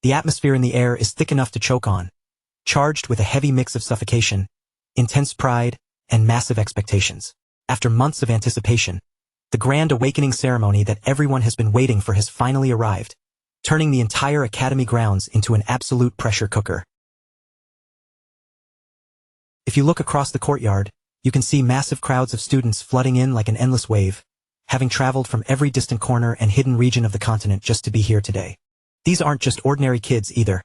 The atmosphere in the air is thick enough to choke on, charged with a heavy mix of suffocation, intense pride, and massive expectations. After months of anticipation, the grand awakening ceremony that everyone has been waiting for has finally arrived, turning the entire academy grounds into an absolute pressure cooker. If you look across the courtyard, you can see massive crowds of students flooding in like an endless wave, having traveled from every distant corner and hidden region of the continent just to be here today. These aren't just ordinary kids either.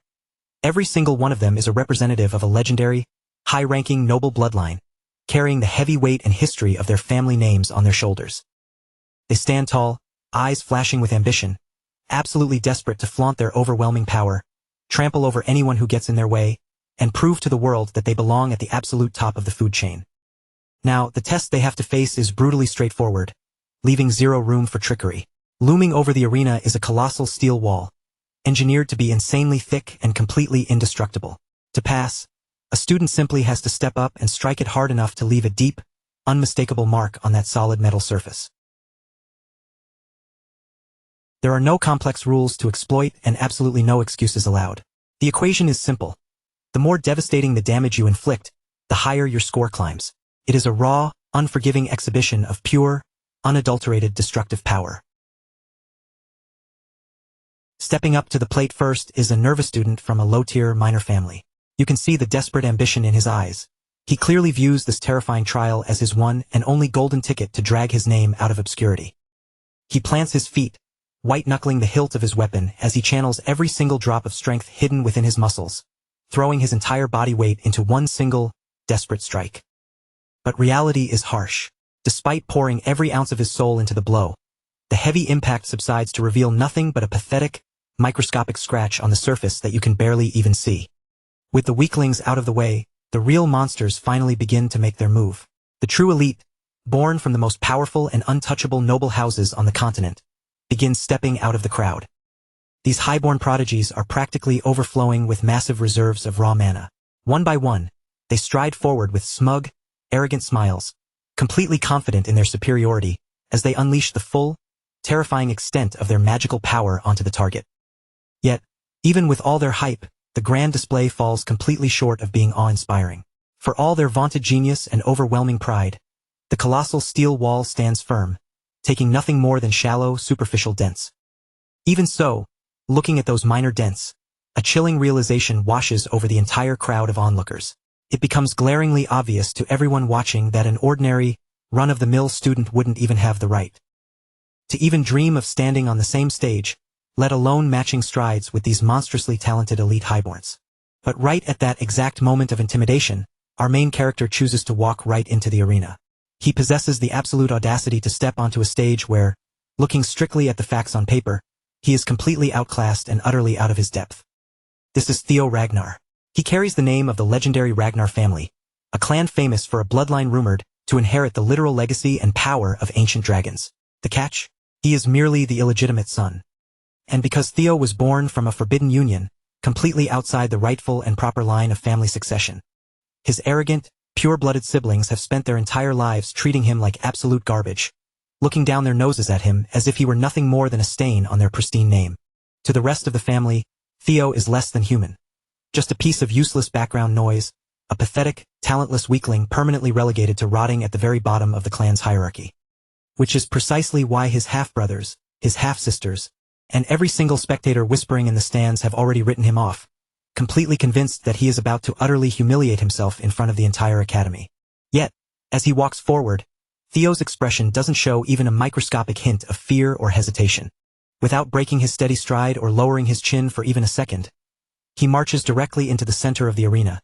Every single one of them is a representative of a legendary, high-ranking noble bloodline, carrying the heavy weight and history of their family names on their shoulders. They stand tall, eyes flashing with ambition, absolutely desperate to flaunt their overwhelming power, trample over anyone who gets in their way, and prove to the world that they belong at the absolute top of the food chain. Now, the test they have to face is brutally straightforward, leaving zero room for trickery. Looming over the arena is a colossal steel wall, engineered to be insanely thick and completely indestructible. To pass, a student simply has to step up and strike it hard enough to leave a deep, unmistakable mark on that solid metal surface. There are no complex rules to exploit and absolutely no excuses allowed. The equation is simple. The more devastating the damage you inflict, the higher your score climbs. It is a raw, unforgiving exhibition of pure, unadulterated destructive power. Stepping up to the plate first is a nervous student from a low-tier minor family. You can see the desperate ambition in his eyes. He clearly views this terrifying trial as his one and only golden ticket to drag his name out of obscurity. He plants his feet, white-knuckling the hilt of his weapon as he channels every single drop of strength hidden within his muscles, throwing his entire body weight into one single, desperate strike. But reality is harsh. Despite pouring every ounce of his soul into the blow, the heavy impact subsides to reveal nothing but a pathetic, microscopic scratch on the surface that you can barely even see. With the weaklings out of the way, the real monsters finally begin to make their move. The true elite, born from the most powerful and untouchable noble houses on the continent, begins stepping out of the crowd. These highborn prodigies are practically overflowing with massive reserves of raw mana. One by one, they stride forward with smug, arrogant smiles, completely confident in their superiority, as they unleash the full, terrifying extent of their magical power onto the target. Yet, even with all their hype, the grand display falls completely short of being awe-inspiring. For all their vaunted genius and overwhelming pride, the colossal steel wall stands firm, taking nothing more than shallow, superficial dents. Even so, looking at those minor dents, a chilling realization washes over the entire crowd of onlookers. It becomes glaringly obvious to everyone watching that an ordinary, run-of-the-mill student wouldn't even have the right to even dream of standing on the same stage, let alone matching strides with these monstrously talented elite highborns. But right at that exact moment of intimidation, our main character chooses to walk right into the arena. He possesses the absolute audacity to step onto a stage where, looking strictly at the facts on paper, he is completely outclassed and utterly out of his depth. This is Theo Ragnar. He carries the name of the legendary Ragnar family, a clan famous for a bloodline rumored to inherit the literal legacy and power of ancient dragons. The catch? He is merely the illegitimate son. And because Theo was born from a forbidden union, completely outside the rightful and proper line of family succession, his arrogant, pure-blooded siblings have spent their entire lives treating him like absolute garbage, looking down their noses at him as if he were nothing more than a stain on their pristine name. To the rest of the family, Theo is less than human. Just a piece of useless background noise, a pathetic, talentless weakling permanently relegated to rotting at the very bottom of the clan's hierarchy. Which is precisely why his half-brothers, his half-sisters, and every single spectator whispering in the stands have already written him off, completely convinced that he is about to utterly humiliate himself in front of the entire academy. Yet, as he walks forward, Theo's expression doesn't show even a microscopic hint of fear or hesitation. Without breaking his steady stride or lowering his chin for even a second, he marches directly into the center of the arena,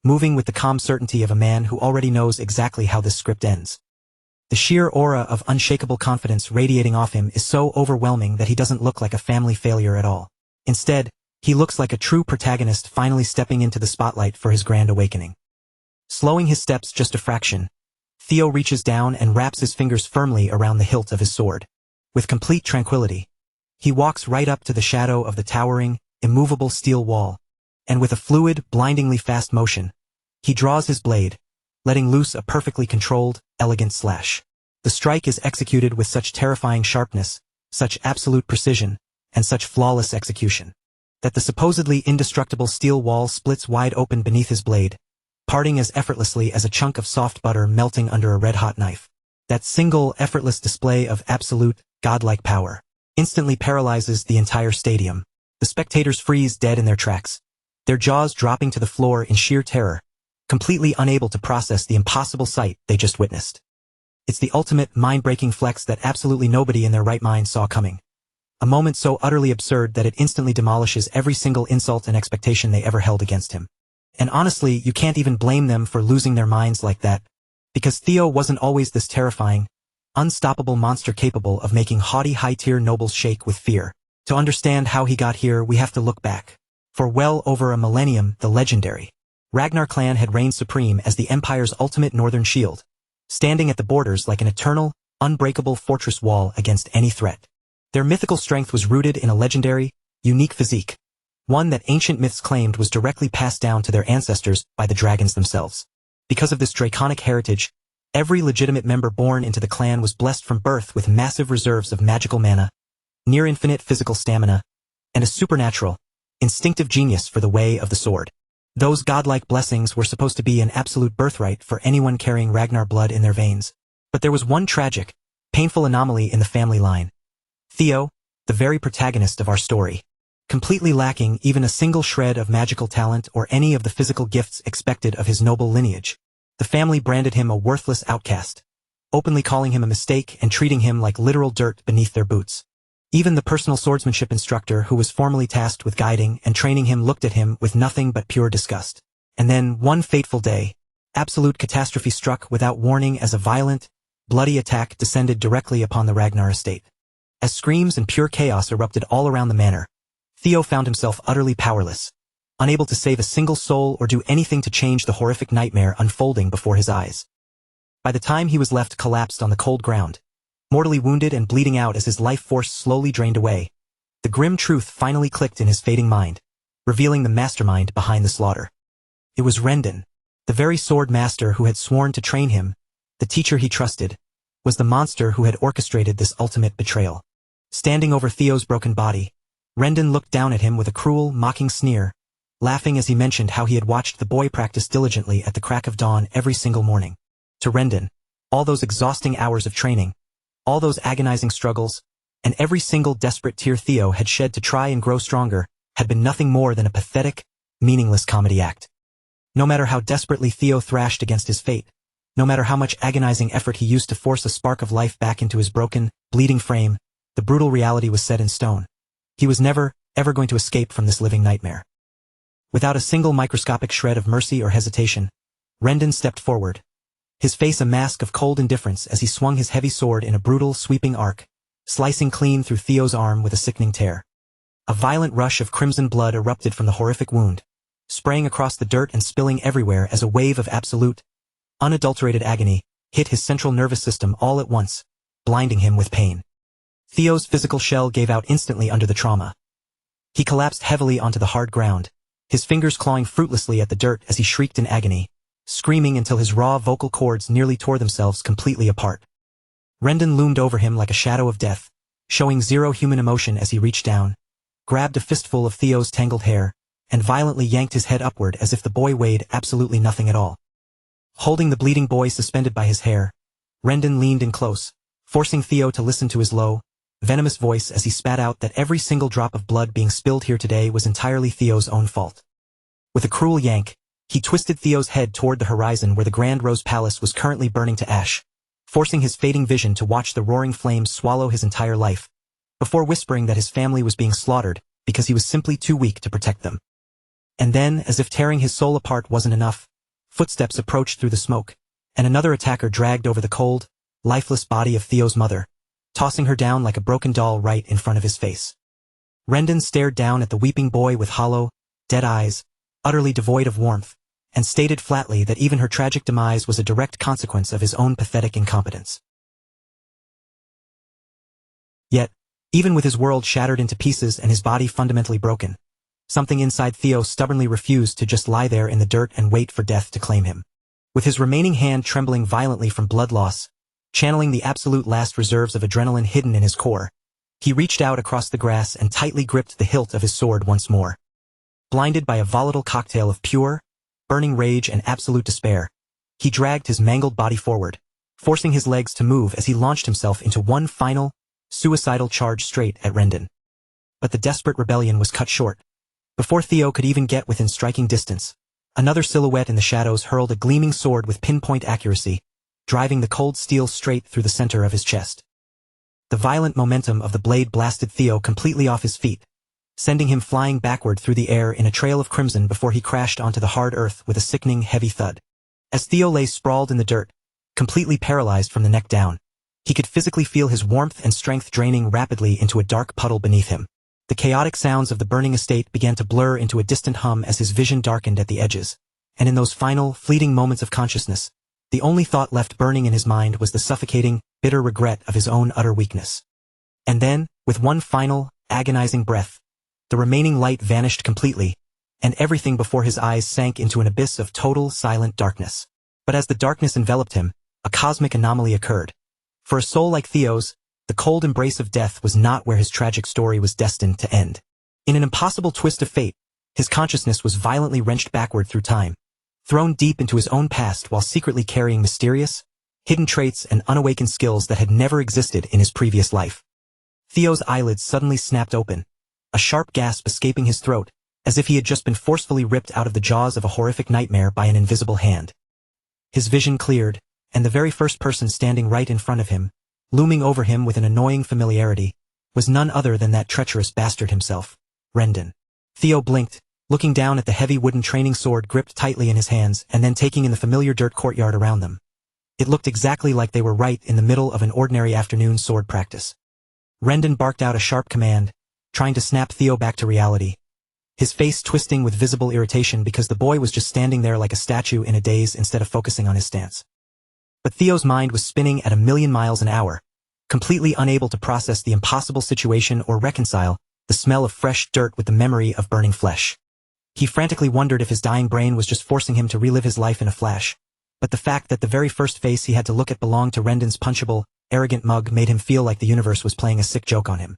moving with the calm certainty of a man who already knows exactly how this script ends. The sheer aura of unshakable confidence radiating off him is so overwhelming that he doesn't look like a family failure at all. Instead, he looks like a true protagonist finally stepping into the spotlight for his grand awakening. Slowing his steps just a fraction, Theo reaches down and wraps his fingers firmly around the hilt of his sword. With complete tranquility, he walks right up to the shadow of the towering, immovable steel wall, and with a fluid, blindingly fast motion, he draws his blade, letting loose a perfectly controlled, elegant slash. The strike is executed with such terrifying sharpness, such absolute precision, and such flawless execution, that the supposedly indestructible steel wall splits wide open beneath his blade, parting as effortlessly as a chunk of soft butter melting under a red-hot knife. That single, effortless display of absolute, godlike power instantly paralyzes the entire stadium. The spectators freeze dead in their tracks, their jaws dropping to the floor in sheer terror, completely unable to process the impossible sight they just witnessed. It's the ultimate mind-breaking flex that absolutely nobody in their right mind saw coming. A moment so utterly absurd that it instantly demolishes every single insult and expectation they ever held against him. And honestly, you can't even blame them for losing their minds like that, because Theo wasn't always this terrifying, unstoppable monster capable of making haughty high-tier nobles shake with fear. To understand how he got here, we have to look back. For well over a millennium, the legendary Ragnar clan had reigned supreme as the Empire's ultimate northern shield, standing at the borders like an eternal, unbreakable fortress wall against any threat. Their mythical strength was rooted in a legendary, unique physique, one that ancient myths claimed was directly passed down to their ancestors by the dragons themselves. Because of this draconic heritage, every legitimate member born into the clan was blessed from birth with massive reserves of magical mana, near-infinite physical stamina, and a supernatural, instinctive genius for the way of the sword. Those godlike blessings were supposed to be an absolute birthright for anyone carrying Ragnar blood in their veins. But there was one tragic, painful anomaly in the family line. Theo, the very protagonist of our story, completely lacking even a single shred of magical talent or any of the physical gifts expected of his noble lineage. The family branded him a worthless outcast, openly calling him a mistake and treating him like literal dirt beneath their boots. Even the personal swordsmanship instructor who was formally tasked with guiding and training him looked at him with nothing but pure disgust. And then, one fateful day, absolute catastrophe struck without warning as a violent, bloody attack descended directly upon the Ragnar estate. As screams and pure chaos erupted all around the manor, Theo found himself utterly powerless, unable to save a single soul or do anything to change the horrific nightmare unfolding before his eyes. By the time he was left collapsed on the cold ground, mortally wounded and bleeding out as his life force slowly drained away, the grim truth finally clicked in his fading mind, revealing the mastermind behind the slaughter. It was Rendon, the very sword master who had sworn to train him, the teacher he trusted, was the monster who had orchestrated this ultimate betrayal. Standing over Theo's broken body, Rendon looked down at him with a cruel, mocking sneer, laughing as he mentioned how he had watched the boy practice diligently at the crack of dawn every single morning. To Rendon, all those exhausting hours of training, all those agonizing struggles, and every single desperate tear Theo had shed to try and grow stronger, had been nothing more than a pathetic, meaningless comedy act. No matter how desperately Theo thrashed against his fate, no matter how much agonizing effort he used to force a spark of life back into his broken, bleeding frame, the brutal reality was set in stone. He was never, ever going to escape from this living nightmare. Without a single microscopic shred of mercy or hesitation, Rendon stepped forward, his face a mask of cold indifference as he swung his heavy sword in a brutal, sweeping arc, slicing clean through Theo's arm with a sickening tear. A violent rush of crimson blood erupted from the horrific wound, spraying across the dirt and spilling everywhere as a wave of absolute, unadulterated agony hit his central nervous system all at once, blinding him with pain. Theo's physical shell gave out instantly under the trauma. He collapsed heavily onto the hard ground, his fingers clawing fruitlessly at the dirt as he shrieked in agony, screaming until his raw vocal cords nearly tore themselves completely apart. Rendon loomed over him like a shadow of death, showing zero human emotion as he reached down, grabbed a fistful of Theo's tangled hair, and violently yanked his head upward as if the boy weighed absolutely nothing at all. Holding the bleeding boy suspended by his hair, Rendon leaned in close, forcing Theo to listen to his low, venomous voice as he spat out that every single drop of blood being spilled here today was entirely Theo's own fault. With a cruel yank, he twisted Theo's head toward the horizon where the Grand Rose Palace was currently burning to ash, forcing his fading vision to watch the roaring flames swallow his entire life, before whispering that his family was being slaughtered because he was simply too weak to protect them. And then, as if tearing his soul apart wasn't enough, footsteps approached through the smoke, and another attacker dragged over the cold, lifeless body of Theo's mother, tossing her down like a broken doll right in front of his face. Rendon stared down at the weeping boy with hollow, dead eyes, utterly devoid of warmth, and stated flatly that even her tragic demise was a direct consequence of his own pathetic incompetence. Yet, even with his world shattered into pieces and his body fundamentally broken, something inside Theo stubbornly refused to just lie there in the dirt and wait for death to claim him. With his remaining hand trembling violently from blood loss, channeling the absolute last reserves of adrenaline hidden in his core, He reached out across the grass and tightly gripped the hilt of his sword once more. Blinded by a volatile cocktail of pure, burning rage and absolute despair, he dragged his mangled body forward, forcing his legs to move as he launched himself into one final, suicidal charge straight at Rendon. But the desperate rebellion was cut short. Before Theo could even get within striking distance, another silhouette in the shadows hurled a gleaming sword with pinpoint accuracy, driving the cold steel straight through the center of his chest. The violent momentum of the blade blasted Theo completely off his feet, sending him flying backward through the air in a trail of crimson before he crashed onto the hard earth with a sickening, heavy thud. As Theo lay sprawled in the dirt, completely paralyzed from the neck down, he could physically feel his warmth and strength draining rapidly into a dark puddle beneath him. The chaotic sounds of the burning estate began to blur into a distant hum as his vision darkened at the edges, and in those final, fleeting moments of consciousness, the only thought left burning in his mind was the suffocating, bitter regret of his own utter weakness. And then, with one final, agonizing breath, the remaining light vanished completely, and everything before his eyes sank into an abyss of total, silent darkness. But as the darkness enveloped him, a cosmic anomaly occurred. For a soul like Theo's, the cold embrace of death was not where his tragic story was destined to end. In an impossible twist of fate, his consciousness was violently wrenched backward through time, thrown deep into his own past while secretly carrying mysterious, hidden traits and unawakened skills that had never existed in his previous life. Theo's eyelids suddenly snapped open, a sharp gasp escaping his throat, as if he had just been forcefully ripped out of the jaws of a horrific nightmare by an invisible hand. His vision cleared, and the very first person standing right in front of him, looming over him with an annoying familiarity, was none other than that treacherous bastard himself, Rendon. Theo blinked, looking down at the heavy wooden training sword gripped tightly in his hands and then taking in the familiar dirt courtyard around them. It looked exactly like they were right in the middle of an ordinary afternoon sword practice. Rendon barked out a sharp command, trying to snap Theo back to reality, his face twisting with visible irritation because the boy was just standing there like a statue in a daze instead of focusing on his stance. But Theo's mind was spinning at 1,000,000 miles an hour, completely unable to process the impossible situation or reconcile the smell of fresh dirt with the memory of burning flesh. He frantically wondered if his dying brain was just forcing him to relive his life in a flash, but the fact that the very first face he had to look at belonged to Rendon's punchable, arrogant mug made him feel like the universe was playing a sick joke on him.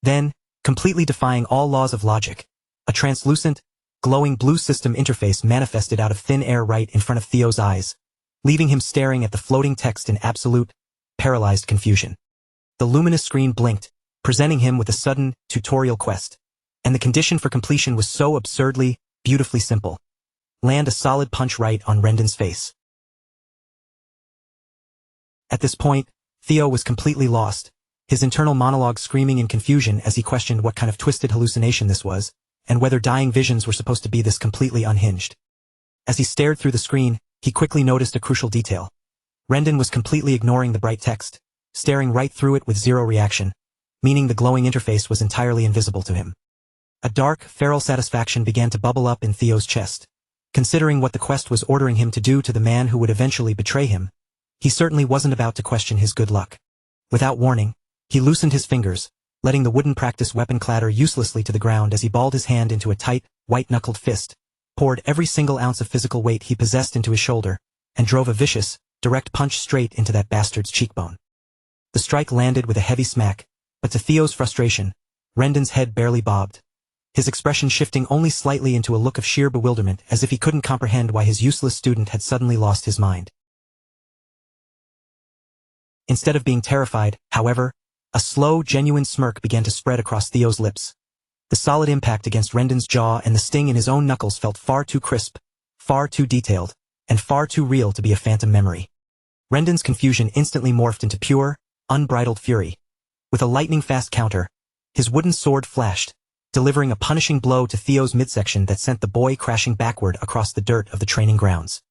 Then, completely defying all laws of logic, a translucent, glowing blue system interface manifested out of thin air right in front of Theo's eyes, leaving him staring at the floating text in absolute, paralyzed confusion. The luminous screen blinked, presenting him with a sudden, tutorial quest, and the condition for completion was so absurdly, beautifully simple. Land a solid punch right on Rendon's face. At this point, Theo was completely lost, his internal monologue screaming in confusion as he questioned what kind of twisted hallucination this was, and whether dying visions were supposed to be this completely unhinged. As he stared through the screen, he quickly noticed a crucial detail. Rendon was completely ignoring the bright text, staring right through it with zero reaction, meaning the glowing interface was entirely invisible to him. A dark, feral satisfaction began to bubble up in Theo's chest. Considering what the quest was ordering him to do to the man who would eventually betray him, he certainly wasn't about to question his good luck. Without warning, he loosened his fingers, letting the wooden practice weapon clatter uselessly to the ground as he balled his hand into a tight, white-knuckled fist, poured every single ounce of physical weight he possessed into his shoulder, and drove a vicious, direct punch straight into that bastard's cheekbone. The strike landed with a heavy smack, but to Theo's frustration, Rendon's head barely bobbed, his expression shifting only slightly into a look of sheer bewilderment as if he couldn't comprehend why his useless student had suddenly lost his mind. Instead of being terrified, however, a slow, genuine smirk began to spread across Theo's lips. The solid impact against Rendon's jaw and the sting in his own knuckles felt far too crisp, far too detailed, and far too real to be a phantom memory. Rendon's confusion instantly morphed into pure, unbridled fury. With a lightning-fast counter, his wooden sword flashed, delivering a punishing blow to Theo's midsection that sent the boy crashing backward across the dirt of the training grounds.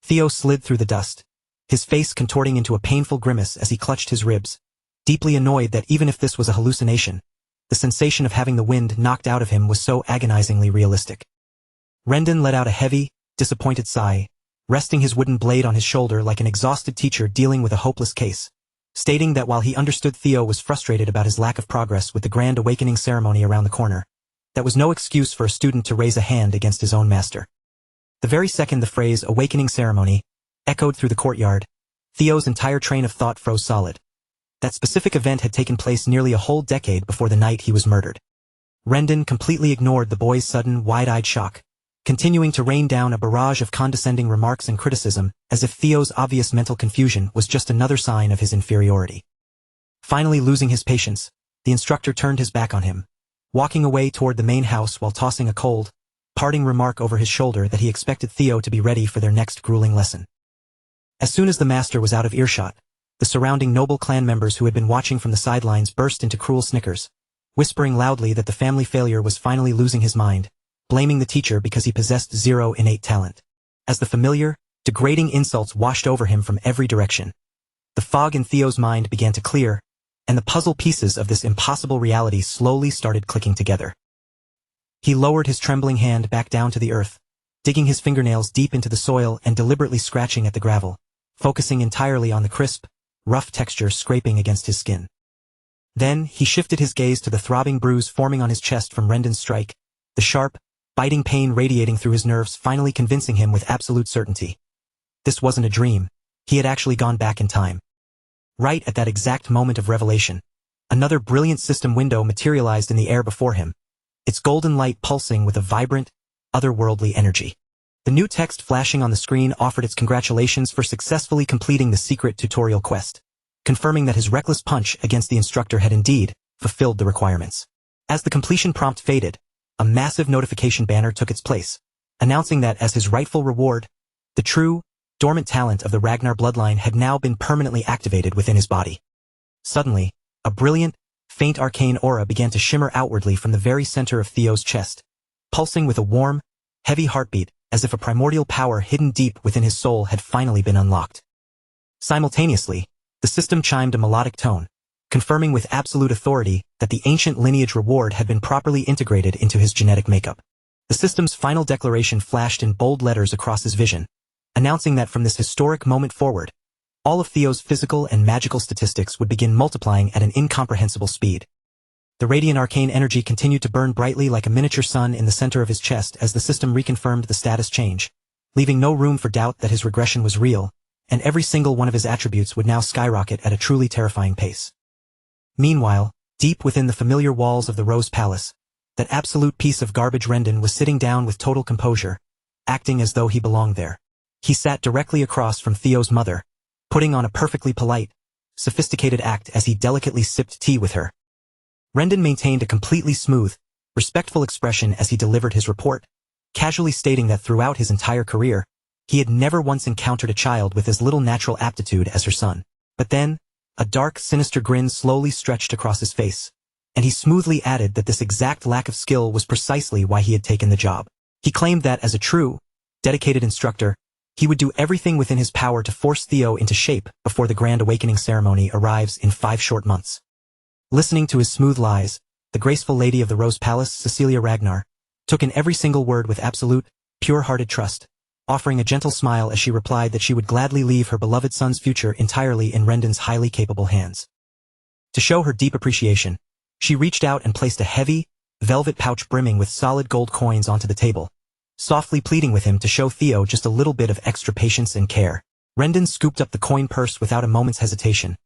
Theo slid through the dust, his face contorting into a painful grimace as he clutched his ribs, deeply annoyed that even if this was a hallucination, the sensation of having the wind knocked out of him was so agonizingly realistic. Rendon let out a heavy, disappointed sigh, resting his wooden blade on his shoulder like an exhausted teacher dealing with a hopeless case, stating that while he understood Theo was frustrated about his lack of progress with the grand awakening ceremony around the corner, that was no excuse for a student to raise a hand against his own master. The very second the phrase awakening ceremony echoed through the courtyard, Theo's entire train of thought froze solid. That specific event had taken place nearly a whole decade before the night he was murdered. Rendon completely ignored the boy's sudden, wide-eyed shock, continuing to rain down a barrage of condescending remarks and criticism, as if Theo's obvious mental confusion was just another sign of his inferiority. Finally losing his patience, the instructor turned his back on him, walking away toward the main house while tossing a cold, parting remark over his shoulder that he expected Theo to be ready for their next grueling lesson. As soon as the master was out of earshot, the surrounding noble clan members who had been watching from the sidelines burst into cruel snickers, whispering loudly that the family failure was finally losing his mind, blaming the teacher because he possessed zero innate talent. As the familiar, degrading insults washed over him from every direction, the fog in Theo's mind began to clear, and the puzzle pieces of this impossible reality slowly started clicking together. He lowered his trembling hand back down to the earth, digging his fingernails deep into the soil and deliberately scratching at the gravel, focusing entirely on the crisp, rough texture scraping against his skin. Then, he shifted his gaze to the throbbing bruise forming on his chest from Rendon's strike, the sharp, biting pain radiating through his nerves finally convincing him with absolute certainty. This wasn't a dream, he had actually gone back in time. Right at that exact moment of revelation, another brilliant system window materialized in the air before him, its golden light pulsing with a vibrant, otherworldly energy. The new text flashing on the screen offered its congratulations for successfully completing the secret tutorial quest, confirming that his reckless punch against the instructor had indeed fulfilled the requirements. As the completion prompt faded, a massive notification banner took its place, announcing that as his rightful reward, the true, dormant talent of the Ragnar bloodline had now been permanently activated within his body. Suddenly, a brilliant, faint arcane aura began to shimmer outwardly from the very center of Theo's chest, pulsing with a warm, heavy heartbeat as if a primordial power hidden deep within his soul had finally been unlocked. Simultaneously, the system chimed a melodic tone, confirming with absolute authority that the ancient lineage reward had been properly integrated into his genetic makeup. The system's final declaration flashed in bold letters across his vision, announcing that from this historic moment forward, all of Theo's physical and magical statistics would begin multiplying at an incomprehensible speed. The radiant arcane energy continued to burn brightly like a miniature sun in the center of his chest as the system reconfirmed the status change, leaving no room for doubt that his regression was real, and every single one of his attributes would now skyrocket at a truly terrifying pace. Meanwhile, deep within the familiar walls of the Rose Palace, that absolute piece of garbage Rendon was sitting down with total composure, acting as though he belonged there. He sat directly across from Theo's mother, putting on a perfectly polite, sophisticated act as he delicately sipped tea with her. Rendon maintained a completely smooth, respectful expression as he delivered his report, casually stating that throughout his entire career, he had never once encountered a child with as little natural aptitude as her son. But then, a dark, sinister grin slowly stretched across his face, and he smoothly added that this exact lack of skill was precisely why he had taken the job. He claimed that as a true, dedicated instructor, he would do everything within his power to force Theo into shape before the Grand Awakening ceremony arrives in 5 short months. Listening to his smooth lies, the graceful lady of the Rose Palace, Cecilia Ragnar, took in every single word with absolute, pure-hearted trust, offering a gentle smile as she replied that she would gladly leave her beloved son's future entirely in Rendon's highly capable hands. To show her deep appreciation, she reached out and placed a heavy, velvet pouch brimming with solid gold coins onto the table, softly pleading with him to show Theo just a little bit of extra patience and care. Rendon scooped up the coin purse without a moment's hesitation,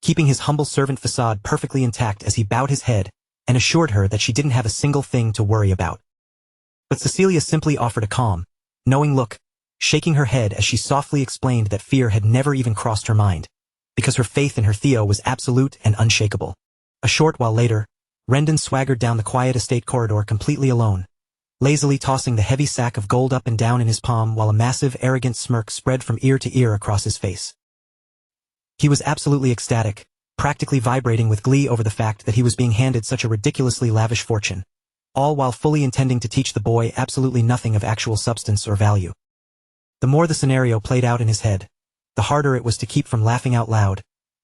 keeping his humble servant facade perfectly intact as he bowed his head and assured her that she didn't have a single thing to worry about. But Cecilia simply offered a calm, knowing look, shaking her head as she softly explained that fear had never even crossed her mind, because her faith in her Theo was absolute and unshakable. A short while later, Rendon swaggered down the quiet estate corridor completely alone, lazily tossing the heavy sack of gold up and down in his palm while a massive, arrogant smirk spread from ear to ear across his face. He was absolutely ecstatic, practically vibrating with glee over the fact that he was being handed such a ridiculously lavish fortune, all while fully intending to teach the boy absolutely nothing of actual substance or value. The more the scenario played out in his head, the harder it was to keep from laughing out loud,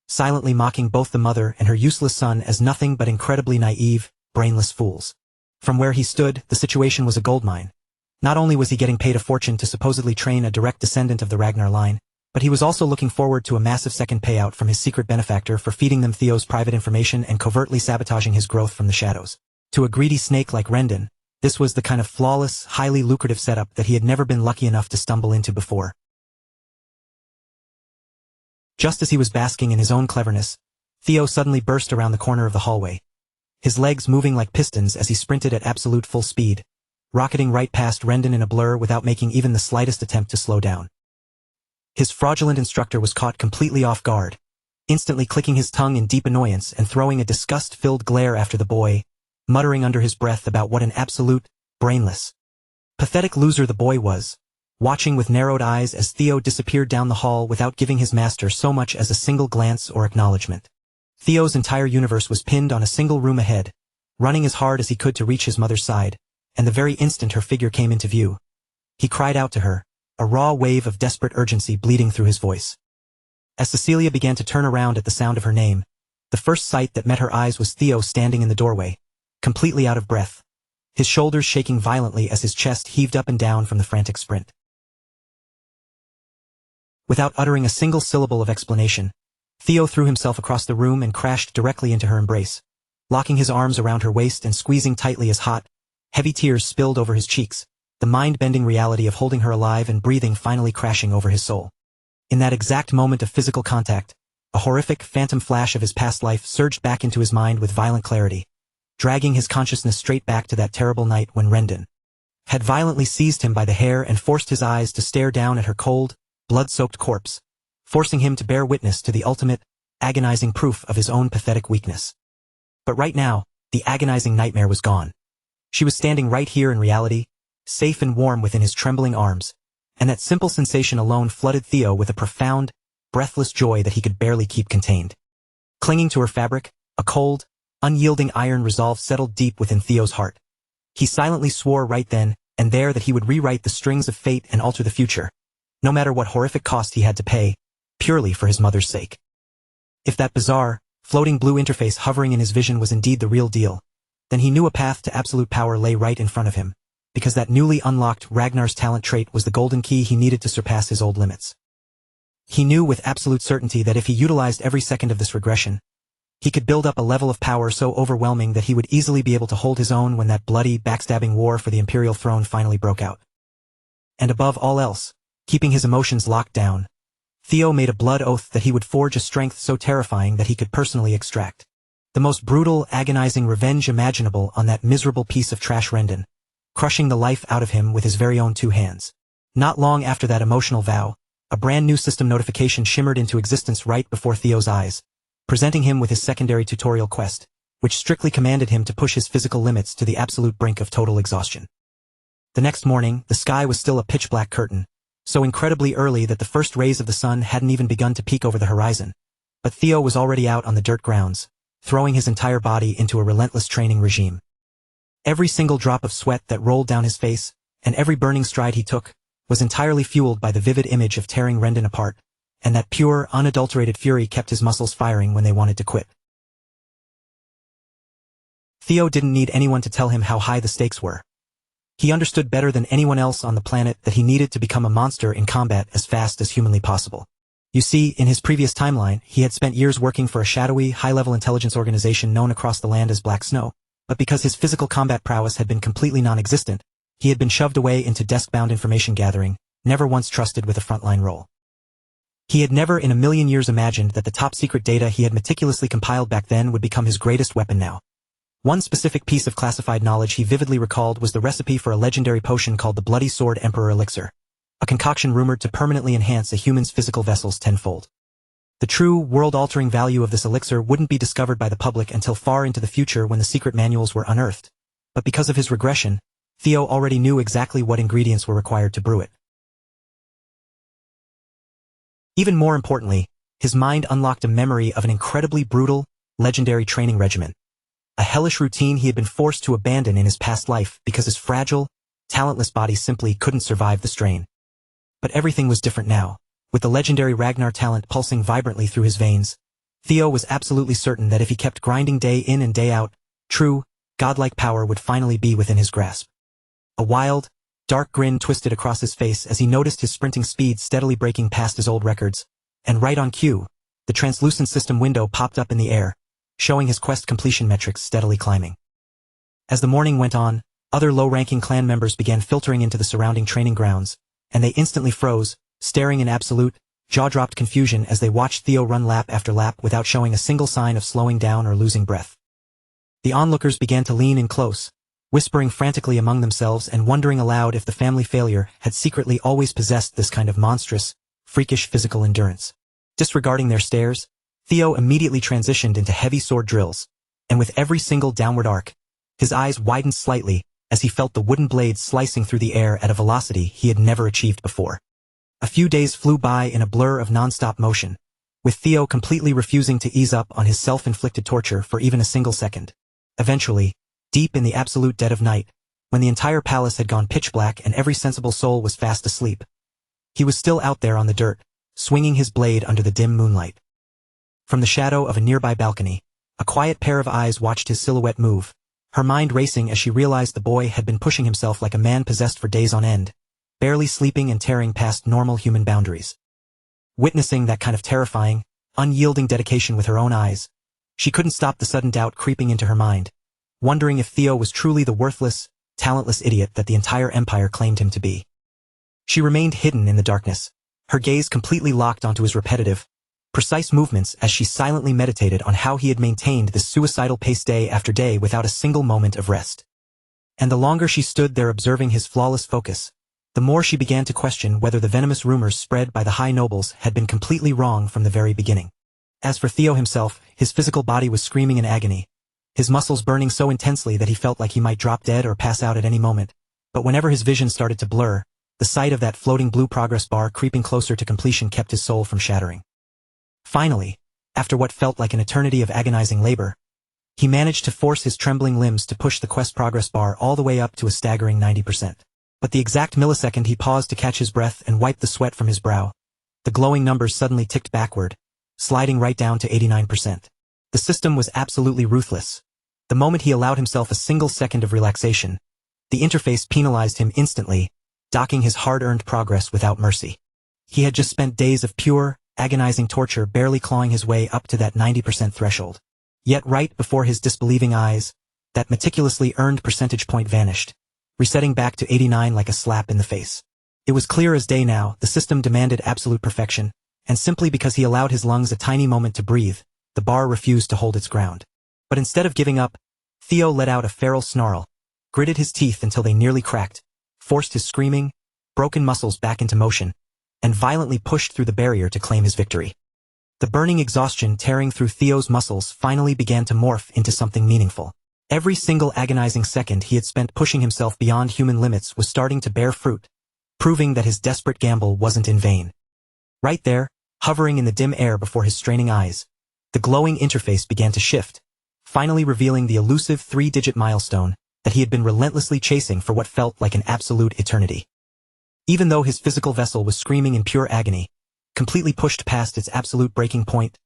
silently mocking both the mother and her useless son as nothing but incredibly naive, brainless fools. From where he stood, the situation was a goldmine. Not only was he getting paid a fortune to supposedly train a direct descendant of the Ragnar line, but he was also looking forward to a massive second payout from his secret benefactor for feeding them Theo's private information and covertly sabotaging his growth from the shadows. To a greedy snake like Rendon, this was the kind of flawless, highly lucrative setup that he had never been lucky enough to stumble into before. Just as he was basking in his own cleverness, Theo suddenly burst around the corner of the hallway, his legs moving like pistons as he sprinted at absolute full speed, rocketing right past Rendon in a blur without making even the slightest attempt to slow down. His fraudulent instructor was caught completely off guard, instantly clicking his tongue in deep annoyance and throwing a disgust-filled glare after the boy, muttering under his breath about what an absolute, brainless, pathetic loser the boy was, watching with narrowed eyes as Theo disappeared down the hall without giving his master so much as a single glance or acknowledgement. Theo's entire universe was pinned on a single room ahead, running as hard as he could to reach his mother's side, and the very instant her figure came into view, he cried out to her, a raw wave of desperate urgency bleeding through his voice. As Cecilia began to turn around at the sound of her name, the first sight that met her eyes was Theo standing in the doorway, completely out of breath, his shoulders shaking violently as his chest heaved up and down from the frantic sprint. Without uttering a single syllable of explanation, Theo threw himself across the room and crashed directly into her embrace, locking his arms around her waist and squeezing tightly as hot, heavy tears spilled over his cheeks, the mind-bending reality of holding her alive and breathing finally crashing over his soul. In that exact moment of physical contact, a horrific phantom flash of his past life surged back into his mind with violent clarity, dragging his consciousness straight back to that terrible night when Rendon had violently seized him by the hair and forced his eyes to stare down at her cold, blood-soaked corpse, forcing him to bear witness to the ultimate, agonizing proof of his own pathetic weakness. But right now, the agonizing nightmare was gone. She was standing right here in reality, safe and warm within his trembling arms, and that simple sensation alone flooded Theo with a profound, breathless joy that he could barely keep contained. Clinging to her fabric, a cold, unyielding iron resolve settled deep within Theo's heart. He silently swore right then and there that he would rewrite the strings of fate and alter the future, no matter what horrific cost he had to pay, purely for his mother's sake. If that bizarre, floating blue interface hovering in his vision was indeed the real deal, then he knew a path to absolute power lay right in front of him, because that newly unlocked Ragnar's talent trait was the golden key he needed to surpass his old limits. He knew with absolute certainty that if he utilized every second of this regression, he could build up a level of power so overwhelming that he would easily be able to hold his own when that bloody, backstabbing war for the imperial throne finally broke out. And above all else, keeping his emotions locked down, Theo made a blood oath that he would forge a strength so terrifying that he could personally extract the most brutal, agonizing revenge imaginable on that miserable piece of trash Rendon, crushing the life out of him with his very own two hands. Not long after that emotional vow, a brand new system notification shimmered into existence right before Theo's eyes, presenting him with his secondary tutorial quest, which strictly commanded him to push his physical limits to the absolute brink of total exhaustion. The next morning, the sky was still a pitch-black curtain, so incredibly early that the first rays of the sun hadn't even begun to peek over the horizon, but Theo was already out on the dirt grounds, throwing his entire body into a relentless training regime. Every single drop of sweat that rolled down his face, and every burning stride he took, was entirely fueled by the vivid image of tearing Rendon apart, and that pure, unadulterated fury kept his muscles firing when they wanted to quit. Theo didn't need anyone to tell him how high the stakes were. He understood better than anyone else on the planet that he needed to become a monster in combat as fast as humanly possible. You see, in his previous timeline, he had spent years working for a shadowy, high-level intelligence organization known across the land as Black Snow, but because his physical combat prowess had been completely non-existent, he had been shoved away into desk-bound information gathering, never once trusted with a frontline role. He had never in a million years imagined that the top-secret data he had meticulously compiled back then would become his greatest weapon now. One specific piece of classified knowledge he vividly recalled was the recipe for a legendary potion called the Bloody Sword Emperor Elixir, a concoction rumored to permanently enhance a human's physical vessels tenfold. The true, world-altering value of this elixir wouldn't be discovered by the public until far into the future when the secret manuals were unearthed, but because of his regression, Theo already knew exactly what ingredients were required to brew it. Even more importantly, his mind unlocked a memory of an incredibly brutal, legendary training regimen, a hellish routine he had been forced to abandon in his past life because his fragile, talentless body simply couldn't survive the strain. But everything was different now. With the legendary Ragnar talent pulsing vibrantly through his veins, Theo was absolutely certain that if he kept grinding day in and day out, true, godlike power would finally be within his grasp. A wild, dark grin twisted across his face as he noticed his sprinting speed steadily breaking past his old records, and right on cue, the translucent system window popped up in the air, showing his quest completion metrics steadily climbing. As the morning went on, other low-ranking clan members began filtering into the surrounding training grounds, and they instantly froze, staring in absolute, jaw-dropped confusion as they watched Theo run lap after lap without showing a single sign of slowing down or losing breath. The onlookers began to lean in close, whispering frantically among themselves and wondering aloud if the family failure had secretly always possessed this kind of monstrous, freakish physical endurance. Disregarding their stares, Theo immediately transitioned into heavy sword drills, and with every single downward arc, his eyes widened slightly as he felt the wooden blades slicing through the air at a velocity he had never achieved before. A few days flew by in a blur of non-stop motion, with Theo completely refusing to ease up on his self-inflicted torture for even a single second. Eventually, deep in the absolute dead of night, when the entire palace had gone pitch black and every sensible soul was fast asleep, he was still out there on the dirt, swinging his blade under the dim moonlight. From the shadow of a nearby balcony, a quiet pair of eyes watched his silhouette move, her mind racing as she realized the boy had been pushing himself like a man possessed for days on end, barely sleeping and tearing past normal human boundaries. Witnessing that kind of terrifying, unyielding dedication with her own eyes, she couldn't stop the sudden doubt creeping into her mind, wondering if Theo was truly the worthless, talentless idiot that the entire empire claimed him to be. She remained hidden in the darkness, her gaze completely locked onto his repetitive, precise movements as she silently meditated on how he had maintained this suicidal pace day after day without a single moment of rest. And the longer she stood there observing his flawless focus, the more she began to question whether the venomous rumors spread by the high nobles had been completely wrong from the very beginning. As for Theo himself, his physical body was screaming in agony, his muscles burning so intensely that he felt like he might drop dead or pass out at any moment. But whenever his vision started to blur, the sight of that floating blue progress bar creeping closer to completion kept his soul from shattering. Finally, after what felt like an eternity of agonizing labor, he managed to force his trembling limbs to push the quest progress bar all the way up to a staggering 90%. But the exact millisecond he paused to catch his breath and wipe the sweat from his brow, the glowing numbers suddenly ticked backward, sliding right down to 89%. The system was absolutely ruthless. The moment he allowed himself a single second of relaxation, the interface penalized him instantly, docking his hard-earned progress without mercy. He had just spent days of pure, agonizing torture barely clawing his way up to that 90% threshold. Yet right before his disbelieving eyes, that meticulously earned percentage point vanished, resetting back to 89 like a slap in the face. It was clear as day now, the system demanded absolute perfection, and simply because he allowed his lungs a tiny moment to breathe, the bar refused to hold its ground. But instead of giving up, Theo let out a feral snarl, gritted his teeth until they nearly cracked, forced his screaming, broken muscles back into motion, and violently pushed through the barrier to claim his victory. The burning exhaustion tearing through Theo's muscles finally began to morph into something meaningful. Every single agonizing second he had spent pushing himself beyond human limits was starting to bear fruit, proving that his desperate gamble wasn't in vain. Right there, hovering in the dim air before his straining eyes, the glowing interface began to shift, finally revealing the elusive 3-digit milestone that he had been relentlessly chasing for what felt like an absolute eternity. Even though his physical vessel was screaming in pure agony, completely pushed past its absolute breaking point,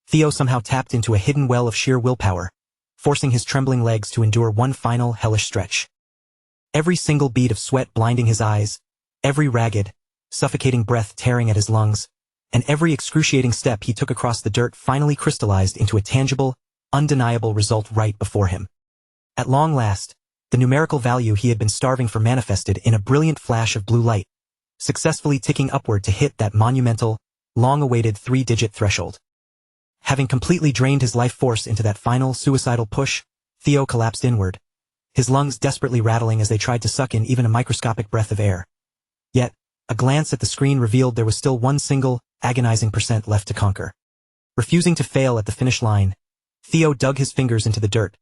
Theo somehow tapped into a hidden well of sheer willpower, forcing his trembling legs to endure one final hellish stretch. Every single bead of sweat blinding his eyes, every ragged, suffocating breath tearing at his lungs, and every excruciating step he took across the dirt finally crystallized into a tangible, undeniable result right before him. At long last, the numerical value he had been starving for manifested in a brilliant flash of blue light, successfully ticking upward to hit that monumental, long-awaited 3-digit threshold. Having completely drained his life force into that final suicidal push, Theo collapsed inward, his lungs desperately rattling as they tried to suck in even a microscopic breath of air. Yet, a glance at the screen revealed there was still one single, agonizing percent left to conquer. Refusing to fail at the finish line, Theo dug his fingers into the dirt,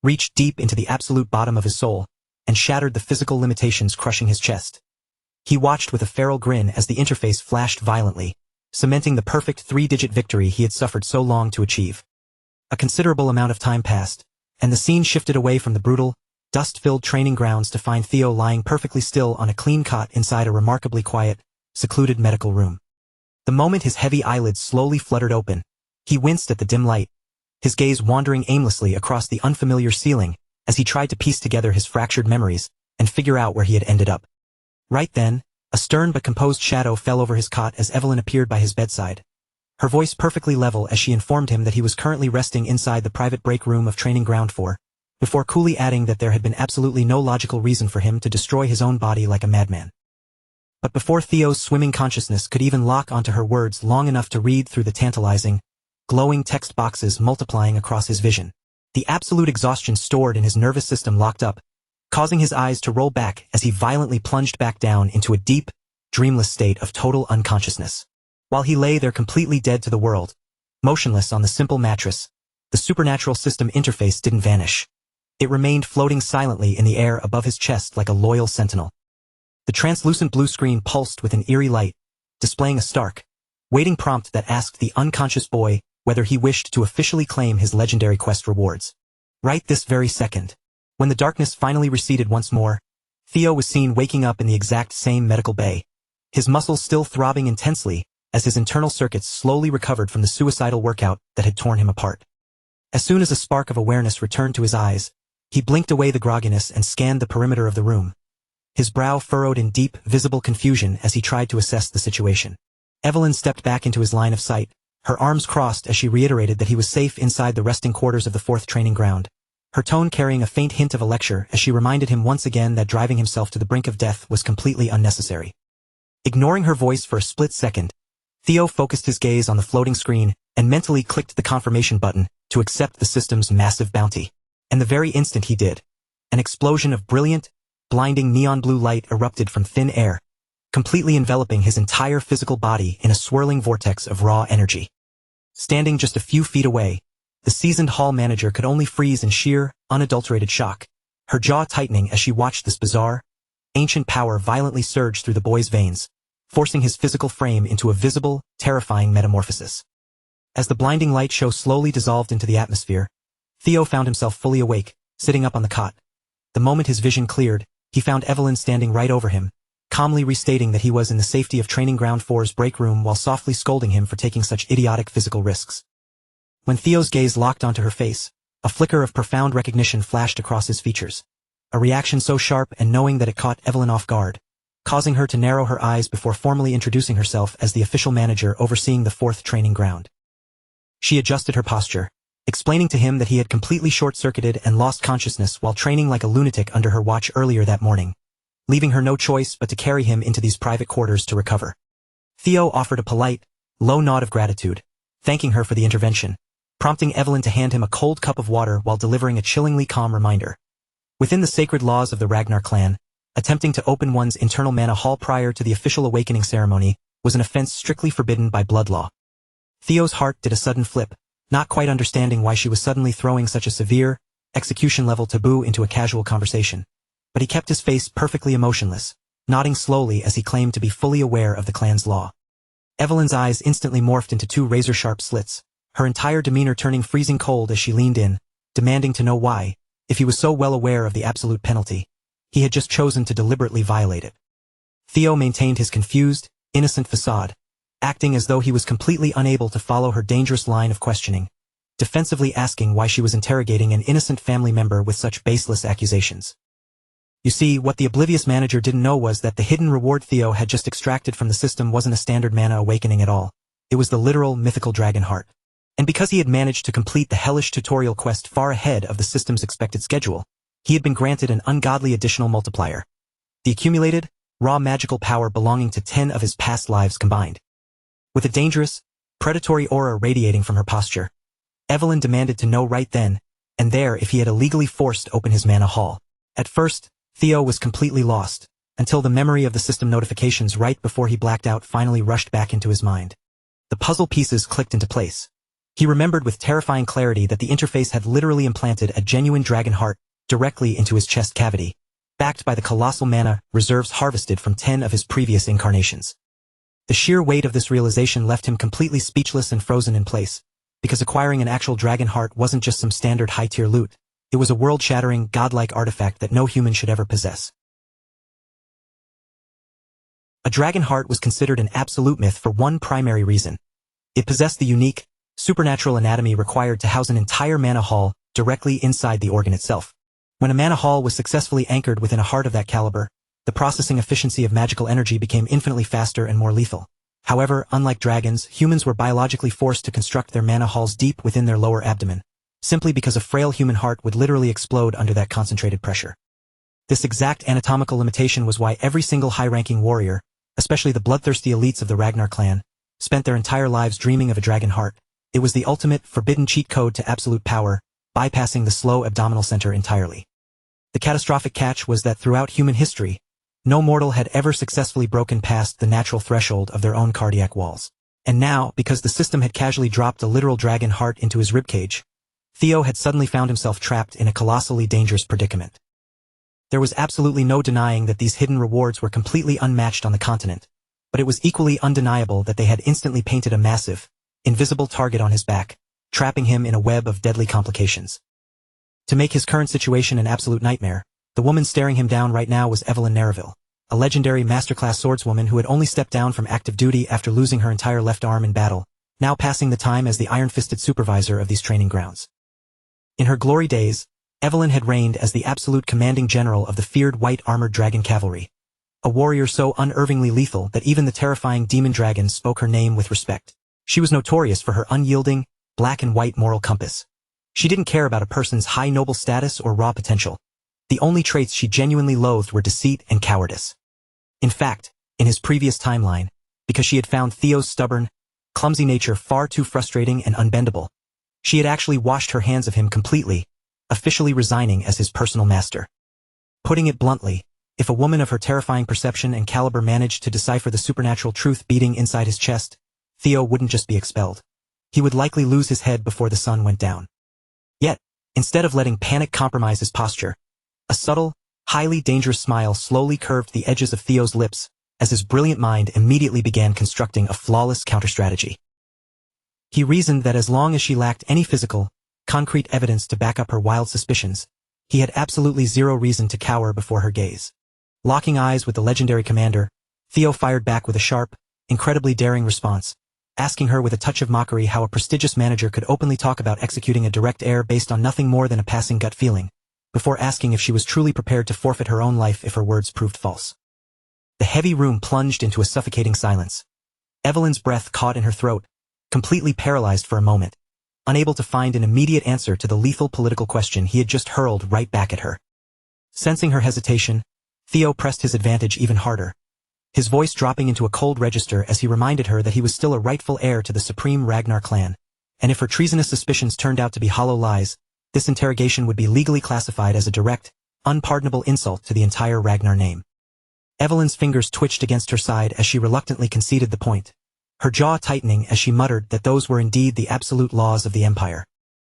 reached deep into the absolute bottom of his soul, and shattered the physical limitations crushing his chest. He watched with a feral grin as the interface flashed violently, cementing the perfect 3-digit victory he had suffered so long to achieve. A considerable amount of time passed, and the scene shifted away from the brutal, dust-filled training grounds to find Theo lying perfectly still on a clean cot inside a remarkably quiet, secluded medical room. The moment his heavy eyelids slowly fluttered open, he winced at the dim light, his gaze wandering aimlessly across the unfamiliar ceiling as he tried to piece together his fractured memories and figure out where he had ended up. Right then, a stern but composed shadow fell over his cot as Evelyn appeared by his bedside, her voice perfectly level as she informed him that he was currently resting inside the private break room of Training Ground 4, before coolly adding that there had been absolutely no logical reason for him to destroy his own body like a madman. But before Theo's swimming consciousness could even lock onto her words long enough to read through the tantalizing, glowing text boxes multiplying across his vision, the absolute exhaustion stored in his nervous system locked up, causing his eyes to roll back as he violently plunged back down into a deep, dreamless state of total unconsciousness. While he lay there completely dead to the world, motionless on the simple mattress, the supernatural system interface didn't vanish. It remained floating silently in the air above his chest like a loyal sentinel. The translucent blue screen pulsed with an eerie light, displaying a stark, waiting prompt that asked the unconscious boy whether he wished to officially claim his legendary quest rewards. Right this very second. When the darkness finally receded once more, Theo was seen waking up in the exact same medical bay, his muscles still throbbing intensely as his internal circuits slowly recovered from the suicidal workout that had torn him apart. As soon as a spark of awareness returned to his eyes, he blinked away the grogginess and scanned the perimeter of the room. His brow furrowed in deep, visible confusion as he tried to assess the situation. Evelyn stepped back into his line of sight, her arms crossed as she reiterated that he was safe inside the resting quarters of the 4th training ground, her tone carrying a faint hint of a lecture as she reminded him once again that driving himself to the brink of death was completely unnecessary. Ignoring her voice for a split second, Theo focused his gaze on the floating screen and mentally clicked the confirmation button to accept the system's massive bounty. And the very instant he did, an explosion of brilliant, blinding neon blue light erupted from thin air, completely enveloping his entire physical body in a swirling vortex of raw energy. Standing just a few feet away, the seasoned hall manager could only freeze in sheer, unadulterated shock, her jaw tightening as she watched this bizarre, ancient power violently surge through the boy's veins, forcing his physical frame into a visible, terrifying metamorphosis. As the blinding light show slowly dissolved into the atmosphere, Theo found himself fully awake, sitting up on the cot. The moment his vision cleared, he found Evelyn standing right over him, calmly restating that he was in the safety of Training Ground 4's break room while softly scolding him for taking such idiotic physical risks. When Theo's gaze locked onto her face, a flicker of profound recognition flashed across his features, a reaction so sharp and knowing that it caught Evelyn off guard, causing her to narrow her eyes before formally introducing herself as the official manager overseeing the 4th training ground. She adjusted her posture, explaining to him that he had completely short-circuited and lost consciousness while training like a lunatic under her watch earlier that morning, leaving her no choice but to carry him into these private quarters to recover. Theo offered a polite, low nod of gratitude, thanking her for the intervention, prompting Evelyn to hand him a cold cup of water while delivering a chillingly calm reminder. Within the sacred laws of the Ragnar clan, attempting to open one's internal mana hall prior to the official awakening ceremony was an offense strictly forbidden by blood law. Theo's heart did a sudden flip, not quite understanding why she was suddenly throwing such a severe, execution-level taboo into a casual conversation. But he kept his face perfectly emotionless, nodding slowly as he claimed to be fully aware of the clan's law. Evelyn's eyes instantly morphed into 2 razor-sharp slits, her entire demeanor turning freezing cold as she leaned in, demanding to know why, if he was so well aware of the absolute penalty, he had just chosen to deliberately violate it. Theo maintained his confused, innocent facade, acting as though he was completely unable to follow her dangerous line of questioning, defensively asking why she was interrogating an innocent family member with such baseless accusations. You see, what the oblivious manager didn't know was that the hidden reward Theo had just extracted from the system wasn't a standard mana awakening at all. It was the literal mythical dragon heart. And because he had managed to complete the hellish tutorial quest far ahead of the system's expected schedule, he had been granted an ungodly additional multiplier. The accumulated, raw magical power belonging to 10 of his past lives combined. With a dangerous, predatory aura radiating from her posture, Evelyn demanded to know right then and there if he had illegally forced open his mana hall. At first, Theo was completely lost, until the memory of the system notifications right before he blacked out finally rushed back into his mind. The puzzle pieces clicked into place. He remembered with terrifying clarity that the interface had literally implanted a genuine dragon heart directly into his chest cavity, backed by the colossal mana reserves harvested from 10 of his previous incarnations. The sheer weight of this realization left him completely speechless and frozen in place, because acquiring an actual dragon heart wasn't just some standard high-tier loot, it was a world-shattering, godlike artifact that no human should ever possess. A dragon heart was considered an absolute myth for one primary reason. It possessed the unique, supernatural anatomy required to house an entire mana hall directly inside the organ itself. When a mana hall was successfully anchored within a heart of that caliber, the processing efficiency of magical energy became infinitely faster and more lethal. However, unlike dragons, humans were biologically forced to construct their mana halls deep within their lower abdomen, simply because a frail human heart would literally explode under that concentrated pressure. This exact anatomical limitation was why every single high-ranking warrior, especially the bloodthirsty elites of the Ragnar clan, spent their entire lives dreaming of a dragon heart. It was the ultimate, forbidden cheat code to absolute power, bypassing the slow abdominal center entirely. The catastrophic catch was that throughout human history, no mortal had ever successfully broken past the natural threshold of their own cardiac walls. And now, because the system had casually dropped a literal dragon heart into his ribcage, Theo had suddenly found himself trapped in a colossally dangerous predicament. There was absolutely no denying that these hidden rewards were completely unmatched on the continent, but it was equally undeniable that they had instantly painted a massive, invisible target on his back, trapping him in a web of deadly complications. To make his current situation an absolute nightmare, the woman staring him down right now was Evelyn Nereville, a legendary masterclass swordswoman who had only stepped down from active duty after losing her entire left arm in battle, now passing the time as the iron-fisted supervisor of these training grounds. In her glory days, Evelyn had reigned as the absolute commanding general of the feared white-armored dragon cavalry, a warrior so unervingly lethal that even the terrifying demon dragons spoke her name with respect. She was notorious for her unyielding, black-and-white moral compass. She didn't care about a person's high noble status or raw potential. The only traits she genuinely loathed were deceit and cowardice. In fact, in his previous timeline, because she had found Theo's stubborn, clumsy nature far too frustrating and unbendable, she had actually washed her hands of him completely, officially resigning as his personal master. Putting it bluntly, if a woman of her terrifying perception and caliber managed to decipher the supernatural truth beating inside his chest, Theo wouldn't just be expelled. He would likely lose his head before the sun went down. Yet, instead of letting panic compromise his posture, a subtle, highly dangerous smile slowly curved the edges of Theo's lips as his brilliant mind immediately began constructing a flawless counter-strategy. He reasoned that as long as she lacked any physical, concrete evidence to back up her wild suspicions, he had absolutely zero reason to cower before her gaze. Locking eyes with the legendary commander, Theo fired back with a sharp, incredibly daring response, asking her with a touch of mockery how a prestigious manager could openly talk about executing a direct heir based on nothing more than a passing gut feeling, before asking if she was truly prepared to forfeit her own life if her words proved false. The heavy room plunged into a suffocating silence. Evelyn's breath caught in her throat, completely paralyzed for a moment, unable to find an immediate answer to the lethal political question he had just hurled right back at her. Sensing her hesitation, Theo pressed his advantage even harder, his voice dropping into a cold register as he reminded her that he was still a rightful heir to the supreme Ragnar clan, and if her treasonous suspicions turned out to be hollow lies, this interrogation would be legally classified as a direct, unpardonable insult to the entire Ragnar name. Evelyn's fingers twitched against her side as she reluctantly conceded the point, her jaw tightening as she muttered that those were indeed the absolute laws of the Empire.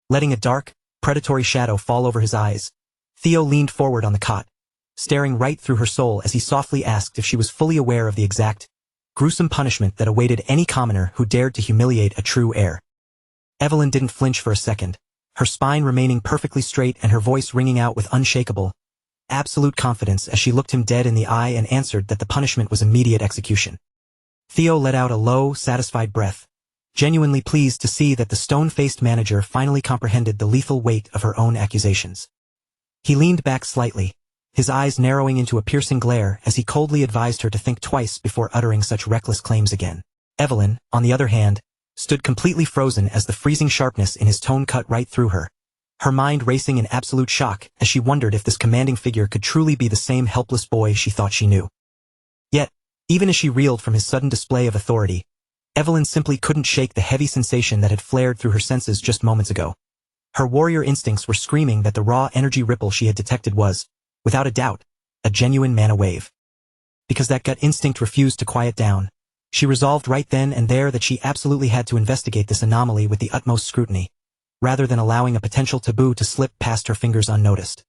Letting a dark, predatory shadow fall over his eyes, Theo leaned forward on the cot, staring right through her soul as he softly asked if she was fully aware of the exact, gruesome punishment that awaited any commoner who dared to humiliate a true heir. Evelyn didn't flinch for a second, her spine remaining perfectly straight and her voice ringing out with unshakable, absolute confidence as she looked him dead in the eye and answered that the punishment was immediate execution. Theo let out a low, satisfied breath, genuinely pleased to see that the stone-faced manager finally comprehended the lethal weight of her own accusations. He leaned back slightly, his eyes narrowing into a piercing glare as he coldly advised her to think twice before uttering such reckless claims again. Evelyn, on the other hand, stood completely frozen as the freezing sharpness in his tone cut right through her, her mind racing in absolute shock as she wondered if this commanding figure could truly be the same helpless boy she thought she knew. Yet, even as she reeled from his sudden display of authority, Evelyn simply couldn't shake the heavy sensation that had flared through her senses just moments ago. Her warrior instincts were screaming that the raw energy ripple she had detected was, without a doubt, a genuine mana wave. Because that gut instinct refused to quiet down, she resolved right then and there that she absolutely had to investigate this anomaly with the utmost scrutiny, rather than allowing a potential taboo to slip past her fingers unnoticed.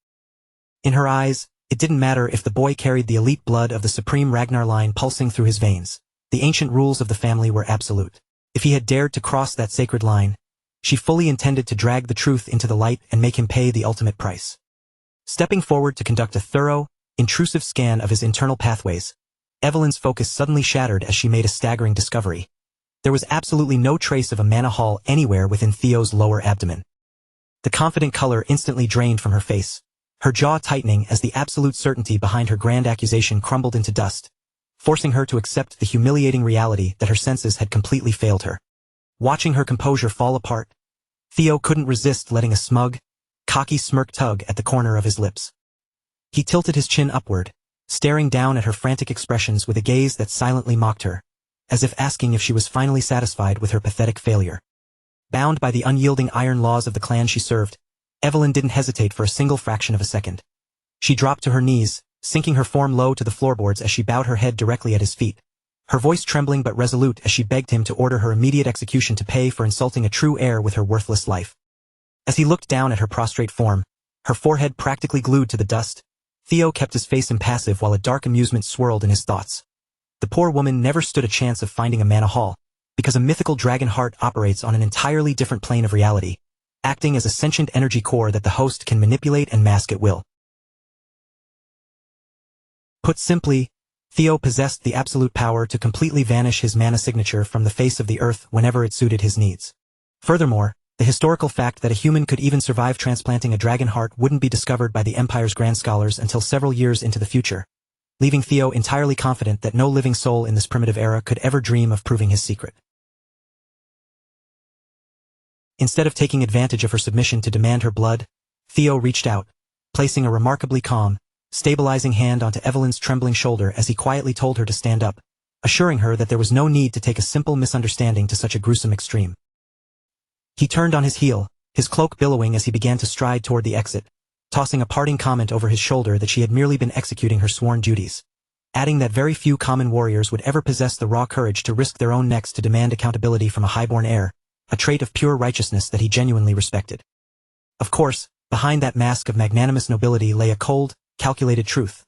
In her eyes, it didn't matter if the boy carried the elite blood of the supreme Ragnar line pulsing through his veins. The ancient rules of the family were absolute. If he had dared to cross that sacred line, she fully intended to drag the truth into the light and make him pay the ultimate price. Stepping forward to conduct a thorough, intrusive scan of his internal pathways, Evelyn's focus suddenly shattered as she made a staggering discovery. There was absolutely no trace of a mana hall anywhere within Theo's lower abdomen. The confident color instantly drained from her face, her jaw tightening as the absolute certainty behind her grand accusation crumbled into dust, forcing her to accept the humiliating reality that her senses had completely failed her. Watching her composure fall apart, Theo couldn't resist letting a smug, cocky smirk tug at the corner of his lips. He tilted his chin upward, staring down at her frantic expressions with a gaze that silently mocked her, as if asking if she was finally satisfied with her pathetic failure. Bound by the unyielding iron laws of the clan she served, Evelyn didn't hesitate for a single fraction of a second. She dropped to her knees, sinking her form low to the floorboards as she bowed her head directly at his feet, her voice trembling but resolute as she begged him to order her immediate execution to pay for insulting a true heir with her worthless life. As he looked down at her prostrate form, her forehead practically glued to the dust, Theo kept his face impassive while a dark amusement swirled in his thoughts. The poor woman never stood a chance of finding Manhwa Hall, because a mythical dragon heart operates on an entirely different plane of reality, acting as a sentient energy core that the host can manipulate and mask at will. Put simply, Theo possessed the absolute power to completely vanish his mana signature from the face of the earth whenever it suited his needs. Furthermore, the historical fact that a human could even survive transplanting a dragon heart wouldn't be discovered by the Empire's grand scholars until several years into the future, leaving Theo entirely confident that no living soul in this primitive era could ever dream of proving his secret. Instead of taking advantage of her submission to demand her blood, Theo reached out, placing a remarkably calm, stabilizing hand onto Evelyn's trembling shoulder as he quietly told her to stand up, assuring her that there was no need to take a simple misunderstanding to such a gruesome extreme. He turned on his heel, his cloak billowing as he began to stride toward the exit, tossing a parting comment over his shoulder that she had merely been executing her sworn duties, adding that very few common warriors would ever possess the raw courage to risk their own necks to demand accountability from a highborn heir, a trait of pure righteousness that he genuinely respected. Of course, behind that mask of magnanimous nobility lay a cold, calculated truth.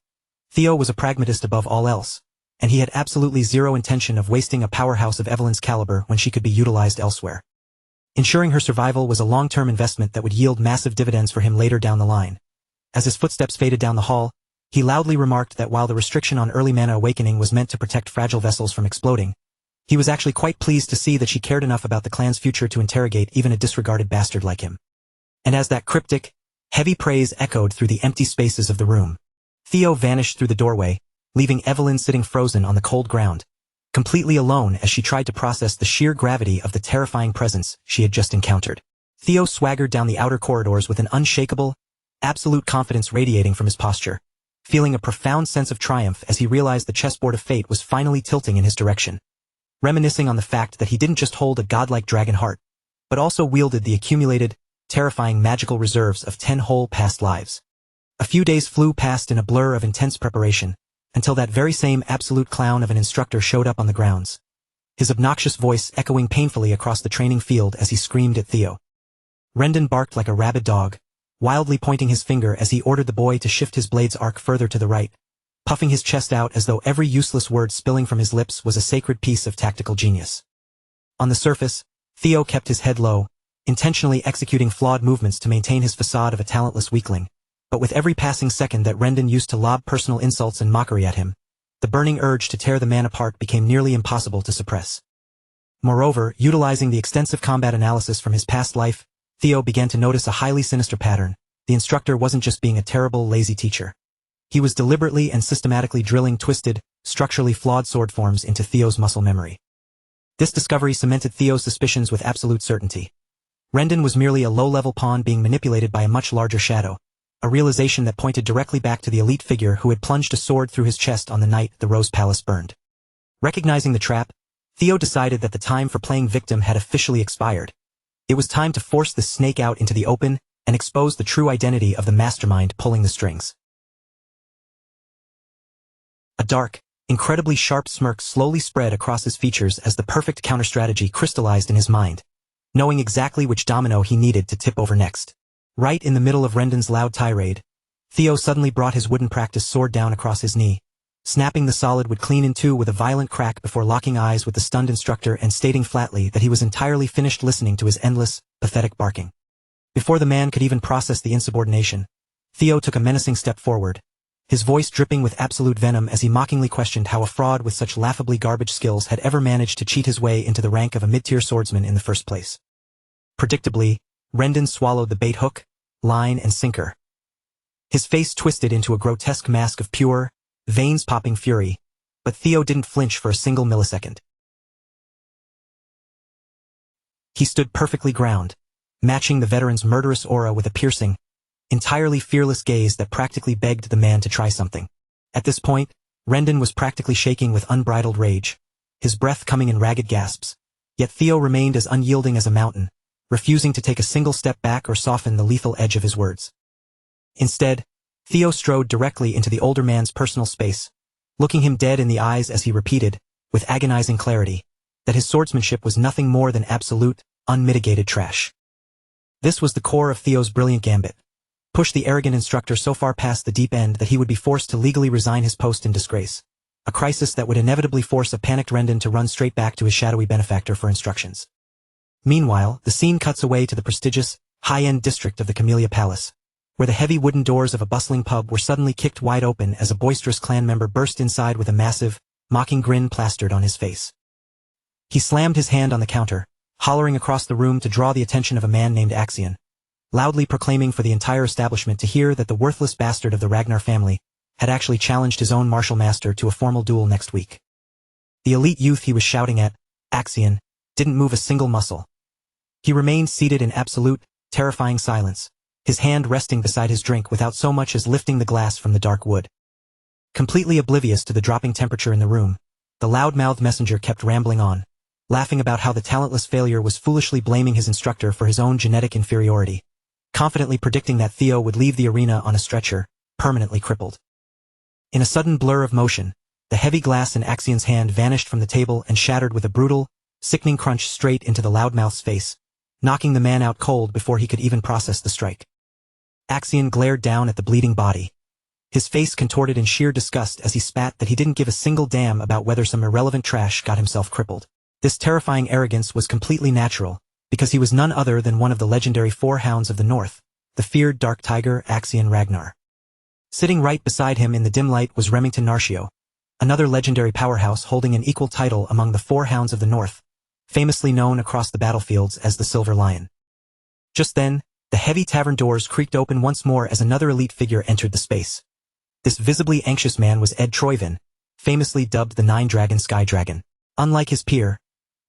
Theo was a pragmatist above all else, and he had absolutely zero intention of wasting a powerhouse of Evelyn's caliber when she could be utilized elsewhere. Ensuring her survival was a long-term investment that would yield massive dividends for him later down the line. As his footsteps faded down the hall, he loudly remarked that while the restriction on early mana awakening was meant to protect fragile vessels from exploding, he was actually quite pleased to see that she cared enough about the clan's future to interrogate even a disregarded bastard like him. And as that cryptic, heavy praise echoed through the empty spaces of the room, Theo vanished through the doorway, leaving Evelyn sitting frozen on the cold ground, completely alone as she tried to process the sheer gravity of the terrifying presence she had just encountered. Theo swaggered down the outer corridors with an unshakable, absolute confidence radiating from his posture, feeling a profound sense of triumph as he realized the chessboard of fate was finally tilting in his direction. Reminiscing on the fact that he didn't just hold a godlike dragon heart, but also wielded the accumulated, terrifying magical reserves of 10 whole past lives. A few days flew past in a blur of intense preparation, until that very same absolute clown of an instructor showed up on the grounds, his obnoxious voice echoing painfully across the training field as he screamed at Theo. Rendon barked like a rabid dog, wildly pointing his finger as he ordered the boy to shift his blade's arc further to the right, puffing his chest out as though every useless word spilling from his lips was a sacred piece of tactical genius. On the surface, Theo kept his head low, intentionally executing flawed movements to maintain his facade of a talentless weakling, but with every passing second that Rendon used to lob personal insults and mockery at him, the burning urge to tear the man apart became nearly impossible to suppress. Moreover, utilizing the extensive combat analysis from his past life, Theo began to notice a highly sinister pattern. The instructor wasn't just being a terrible, lazy teacher. He was deliberately and systematically drilling twisted, structurally flawed sword forms into Theo's muscle memory. This discovery cemented Theo's suspicions with absolute certainty. Rendon was merely a low-level pawn being manipulated by a much larger shadow, a realization that pointed directly back to the elite figure who had plunged a sword through his chest on the night the Rose Palace burned. Recognizing the trap, Theo decided that the time for playing victim had officially expired. It was time to force the snake out into the open and expose the true identity of the mastermind pulling the strings. A dark, incredibly sharp smirk slowly spread across his features as the perfect counter-strategy crystallized in his mind, knowing exactly which domino he needed to tip over next. Right in the middle of Rendon's loud tirade, Theo suddenly brought his wooden practice sword down across his knee, snapping the solid wood clean in two with a violent crack before locking eyes with the stunned instructor and stating flatly that he was entirely finished listening to his endless, pathetic barking. Before the man could even process the insubordination, Theo took a menacing step forward, his voice dripping with absolute venom as he mockingly questioned how a fraud with such laughably garbage skills had ever managed to cheat his way into the rank of a mid-tier swordsman in the first place. Predictably, Rendon swallowed the bait hook, line, and sinker. His face twisted into a grotesque mask of pure, veins-popping fury, but Theo didn't flinch for a single millisecond. He stood perfectly ground, matching the veteran's murderous aura with a piercing, entirely fearless gaze that practically begged the man to try something. At this point, Rendon was practically shaking with unbridled rage, his breath coming in ragged gasps. Yet Theo remained as unyielding as a mountain, refusing to take a single step back or soften the lethal edge of his words. Instead, Theo strode directly into the older man's personal space, looking him dead in the eyes as he repeated, with agonizing clarity, that his swordsmanship was nothing more than absolute, unmitigated trash. This was the core of Theo's brilliant gambit. Push the arrogant instructor so far past the deep end that he would be forced to legally resign his post in disgrace, a crisis that would inevitably force a panicked Rendon to run straight back to his shadowy benefactor for instructions. Meanwhile, the scene cuts away to the prestigious, high-end district of the Camellia Palace, where the heavy wooden doors of a bustling pub were suddenly kicked wide open as a boisterous clan member burst inside with a massive, mocking grin plastered on his face. He slammed his hand on the counter, hollering across the room to draw the attention of a man named Axion, loudly proclaiming for the entire establishment to hear that the worthless bastard of the Ragnar family had actually challenged his own martial master to a formal duel next week. The elite youth he was shouting at, Axion, didn't move a single muscle. He remained seated in absolute, terrifying silence, his hand resting beside his drink without so much as lifting the glass from the dark wood. Completely oblivious to the dropping temperature in the room, the loud-mouthed messenger kept rambling on, laughing about how the talentless failure was foolishly blaming his instructor for his own genetic inferiority, confidently predicting that Theo would leave the arena on a stretcher, permanently crippled. In a sudden blur of motion, the heavy glass in Axion's hand vanished from the table and shattered with a brutal, sickening crunch straight into the loudmouth's face, knocking the man out cold before he could even process the strike. Axion glared down at the bleeding body, his face contorted in sheer disgust as he spat that he didn't give a single damn about whether some irrelevant trash got himself crippled. This terrifying arrogance was completely natural, because he was none other than one of the legendary four hounds of the north, the feared dark tiger Axion Ragnar. Sitting right beside him in the dim light was Remington Narcio, another legendary powerhouse holding an equal title among the four hounds of the north, famously known across the battlefields as the Silver Lion. Just then, the heavy tavern doors creaked open once more as another elite figure entered the space. This visibly anxious man was Ed Troyvin, famously dubbed the Nine-Dragon Sky Dragon. Unlike his peer,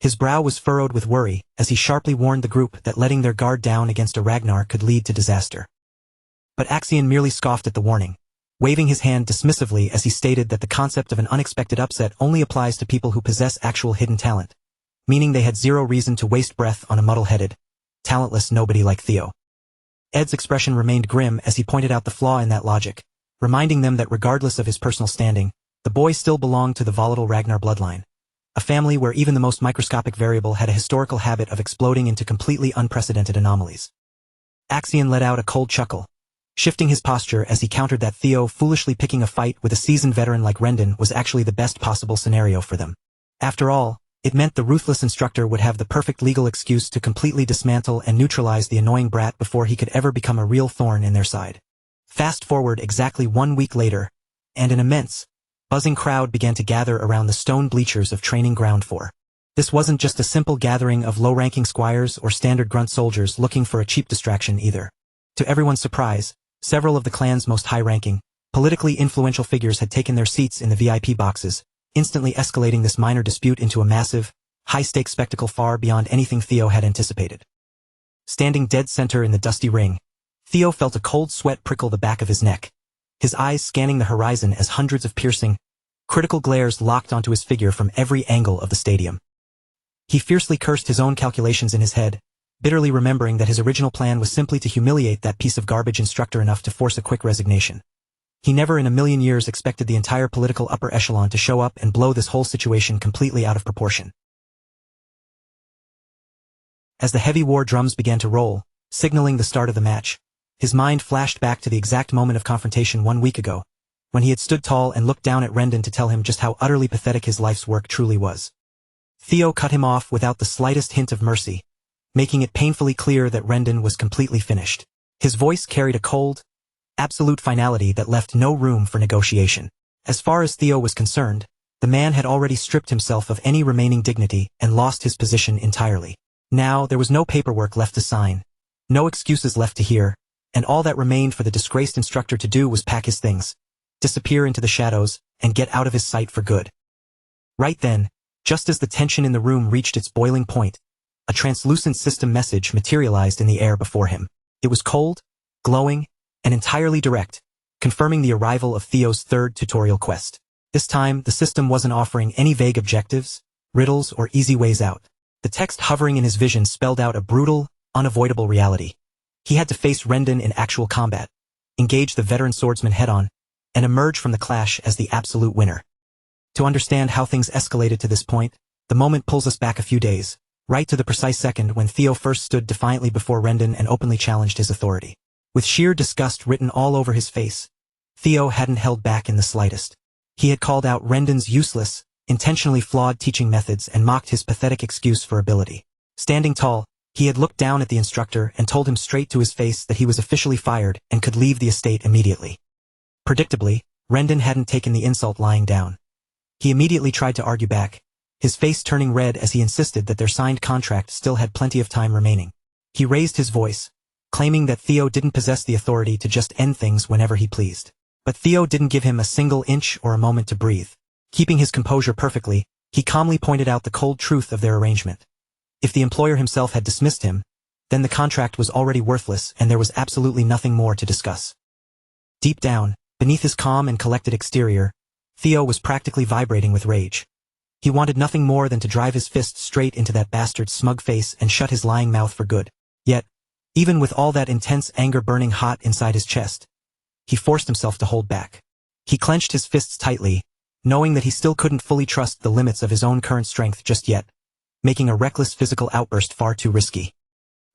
his brow was furrowed with worry as he sharply warned the group that letting their guard down against a Ragnar could lead to disaster. But Axion merely scoffed at the warning, waving his hand dismissively as he stated that the concept of an unexpected upset only applies to people who possess actual hidden talent, meaning they had zero reason to waste breath on a muddle-headed, talentless nobody like Theo. Ed's expression remained grim as he pointed out the flaw in that logic, reminding them that regardless of his personal standing, the boy still belonged to the volatile Ragnar bloodline, a family where even the most microscopic variable had a historical habit of exploding into completely unprecedented anomalies. Axion let out a cold chuckle, shifting his posture as he countered that Theo foolishly picking a fight with a seasoned veteran like Rendon was actually the best possible scenario for them. After all, it meant the ruthless instructor would have the perfect legal excuse to completely dismantle and neutralize the annoying brat before he could ever become a real thorn in their side. Fast forward exactly 1 week later, and an immense, buzzing crowd began to gather around the stone bleachers of Training Ground 4. This wasn't just a simple gathering of low-ranking squires or standard grunt soldiers looking for a cheap distraction either. To everyone's surprise, several of the clan's most high-ranking, politically influential figures had taken their seats in the VIP boxes, instantly escalating this minor dispute into a massive, high-stakes spectacle far beyond anything Theo had anticipated. Standing dead center in the dusty ring, Theo felt a cold sweat prickle the back of his neck, his eyes scanning the horizon as hundreds of piercing, critical glares locked onto his figure from every angle of the stadium. He fiercely cursed his own calculations in his head, bitterly remembering that his original plan was simply to humiliate that piece of garbage instructor enough to force a quick resignation. He never in a million years expected the entire political upper echelon to show up and blow this whole situation completely out of proportion. As the heavy war drums began to roll, signaling the start of the match, his mind flashed back to the exact moment of confrontation 1 week ago, when he had stood tall and looked down at Rendon to tell him just how utterly pathetic his life's work truly was. Theo cut him off without the slightest hint of mercy, making it painfully clear that Rendon was completely finished. His voice carried a cold, absolute finality that left no room for negotiation. As far as Theo was concerned, the man had already stripped himself of any remaining dignity and lost his position entirely. Now there was no paperwork left to sign, no excuses left to hear, and all that remained for the disgraced instructor to do was pack his things, disappear into the shadows, and get out of his sight for good. Right then, just as the tension in the room reached its boiling point, a translucent system message materialized in the air before him. It was cold, glowing, and entirely direct, confirming the arrival of Theo's third tutorial quest. This time, the system wasn't offering any vague objectives, riddles, or easy ways out. The text hovering in his vision spelled out a brutal, unavoidable reality. He had to face Rendon in actual combat, engage the veteran swordsman head-on, and emerge from the clash as the absolute winner. To understand how things escalated to this point, the moment pulls us back a few days, right to the precise second when Theo first stood defiantly before Rendon and openly challenged his authority. With sheer disgust written all over his face, Theo hadn't held back in the slightest. He had called out Rendon's useless, intentionally flawed teaching methods and mocked his pathetic excuse for ability. Standing tall, he had looked down at the instructor and told him straight to his face that he was officially fired and could leave the estate immediately. Predictably, Rendon hadn't taken the insult lying down. He immediately tried to argue back, his face turning red as he insisted that their signed contract still had plenty of time remaining. He raised his voice, claiming that Theo didn't possess the authority to just end things whenever he pleased. But Theo didn't give him a single inch or a moment to breathe. Keeping his composure perfectly, he calmly pointed out the cold truth of their arrangement. If the employer himself had dismissed him, then the contract was already worthless and there was absolutely nothing more to discuss. Deep down, beneath his calm and collected exterior, Theo was practically vibrating with rage. He wanted nothing more than to drive his fist straight into that bastard's smug face and shut his lying mouth for good. Yet, even with all that intense anger burning hot inside his chest, he forced himself to hold back. He clenched his fists tightly, knowing that he still couldn't fully trust the limits of his own current strength just yet, making a reckless physical outburst far too risky.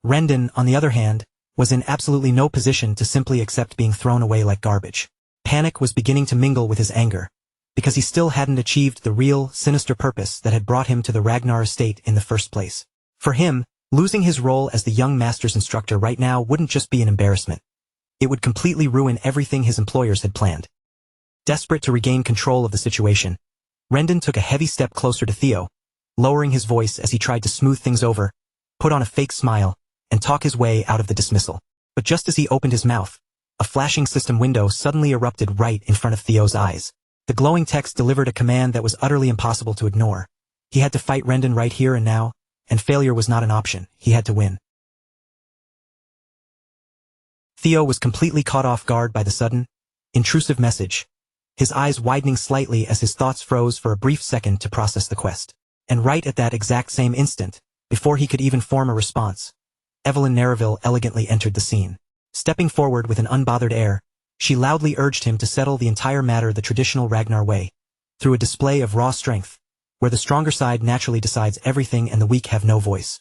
Rendon, on the other hand, was in absolutely no position to simply accept being thrown away like garbage. Panic was beginning to mingle with his anger, because he still hadn't achieved the real, sinister purpose that had brought him to the Ragnar estate in the first place. For him, losing his role as the young master's instructor right now wouldn't just be an embarrassment. It would completely ruin everything his employers had planned. Desperate to regain control of the situation, Rendon took a heavy step closer to Theo, lowering his voice as he tried to smooth things over, put on a fake smile, and talk his way out of the dismissal. But just as he opened his mouth, a flashing system window suddenly erupted right in front of Theo's eyes. The glowing text delivered a command that was utterly impossible to ignore. He had to fight Rendon right here and now, and failure was not an option. He had to win. Theo was completely caught off guard by the sudden, intrusive message, his eyes widening slightly as his thoughts froze for a brief second to process the quest. And right at that exact same instant, before he could even form a response, Evelyn Nereville elegantly entered the scene. Stepping forward with an unbothered air, she loudly urged him to settle the entire matter the traditional Ragnar way, through a display of raw strength, where the stronger side naturally decides everything and the weak have no voice.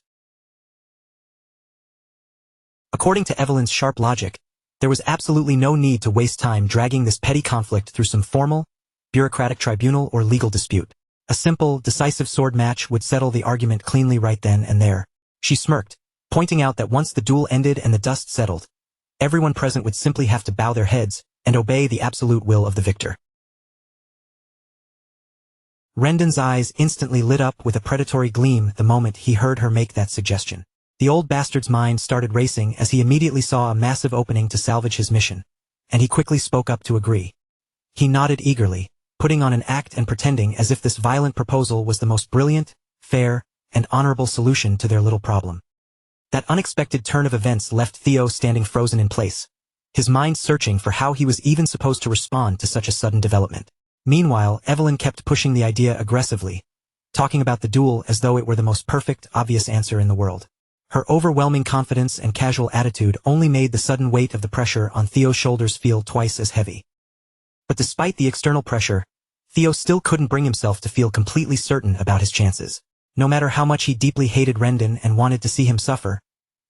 According to Evelyn's sharp logic, there was absolutely no need to waste time dragging this petty conflict through some formal, bureaucratic tribunal or legal dispute. A simple, decisive sword match would settle the argument cleanly right then and there. She smirked, pointing out that once the duel ended and the dust settled, everyone present would simply have to bow their heads and obey the absolute will of the victor. Rendon's eyes instantly lit up with a predatory gleam the moment he heard her make that suggestion. The old bastard's mind started racing as he immediately saw a massive opening to salvage his mission, and he quickly spoke up to agree. He nodded eagerly, putting on an act and pretending as if this violent proposal was the most brilliant, fair, and honorable solution to their little problem. That unexpected turn of events left Theo standing frozen in place, his mind searching for how he was even supposed to respond to such a sudden development. Meanwhile, Evelyn kept pushing the idea aggressively, talking about the duel as though it were the most perfect, obvious answer in the world. Her overwhelming confidence and casual attitude only made the sudden weight of the pressure on Theo's shoulders feel twice as heavy. But despite the external pressure, Theo still couldn't bring himself to feel completely certain about his chances. No matter how much he deeply hated Rendon and wanted to see him suffer,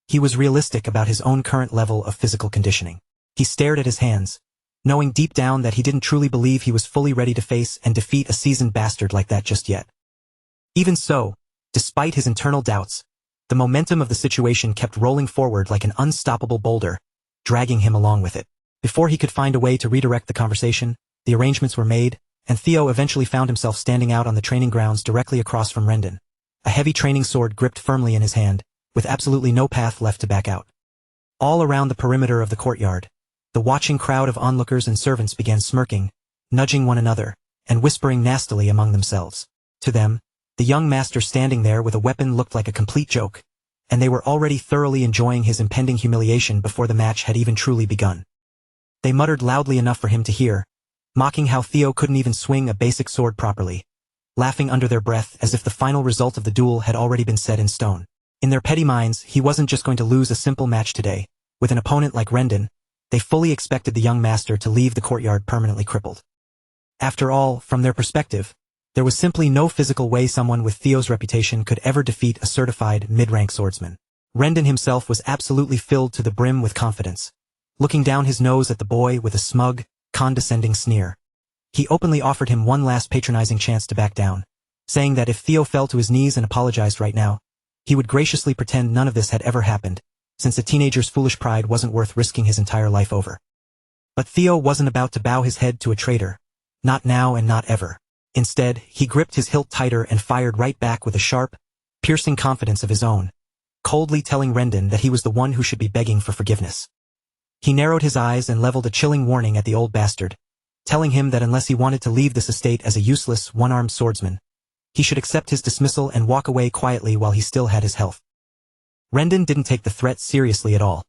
he was realistic about his own current level of physical conditioning. He stared at his hands, knowing deep down that he didn't truly believe he was fully ready to face and defeat a seasoned bastard like that just yet. Even so, despite his internal doubts, the momentum of the situation kept rolling forward like an unstoppable boulder, dragging him along with it. Before he could find a way to redirect the conversation, the arrangements were made, and Theo eventually found himself standing out on the training grounds directly across from Rendon, a heavy training sword gripped firmly in his hand, with absolutely no path left to back out. All around the perimeter of the courtyard, the watching crowd of onlookers and servants began smirking, nudging one another, and whispering nastily among themselves. To them, the young master standing there with a weapon looked like a complete joke, and they were already thoroughly enjoying his impending humiliation before the match had even truly begun. They muttered loudly enough for him to hear, mocking how Theo couldn't even swing a basic sword properly, laughing under their breath as if the final result of the duel had already been set in stone. In their petty minds, he wasn't just going to lose a simple match today. With an opponent like Rendon, they fully expected the young master to leave the courtyard permanently crippled. After all, from their perspective, there was simply no physical way someone with Theo's reputation could ever defeat a certified mid-rank swordsman. Rendon himself was absolutely filled to the brim with confidence, looking down his nose at the boy with a smug, condescending sneer. He openly offered him one last patronizing chance to back down, saying that if Theo fell to his knees and apologized right now, he would graciously pretend none of this had ever happened, since a teenager's foolish pride wasn't worth risking his entire life over. But Theo wasn't about to bow his head to a traitor. Not now and not ever. Instead, he gripped his hilt tighter and fired right back with a sharp, piercing confidence of his own, coldly telling Rendon that he was the one who should be begging for forgiveness. He narrowed his eyes and leveled a chilling warning at the old bastard, telling him that unless he wanted to leave this estate as a useless, one-armed swordsman, he should accept his dismissal and walk away quietly while he still had his health. Rendon didn't take the threat seriously at all.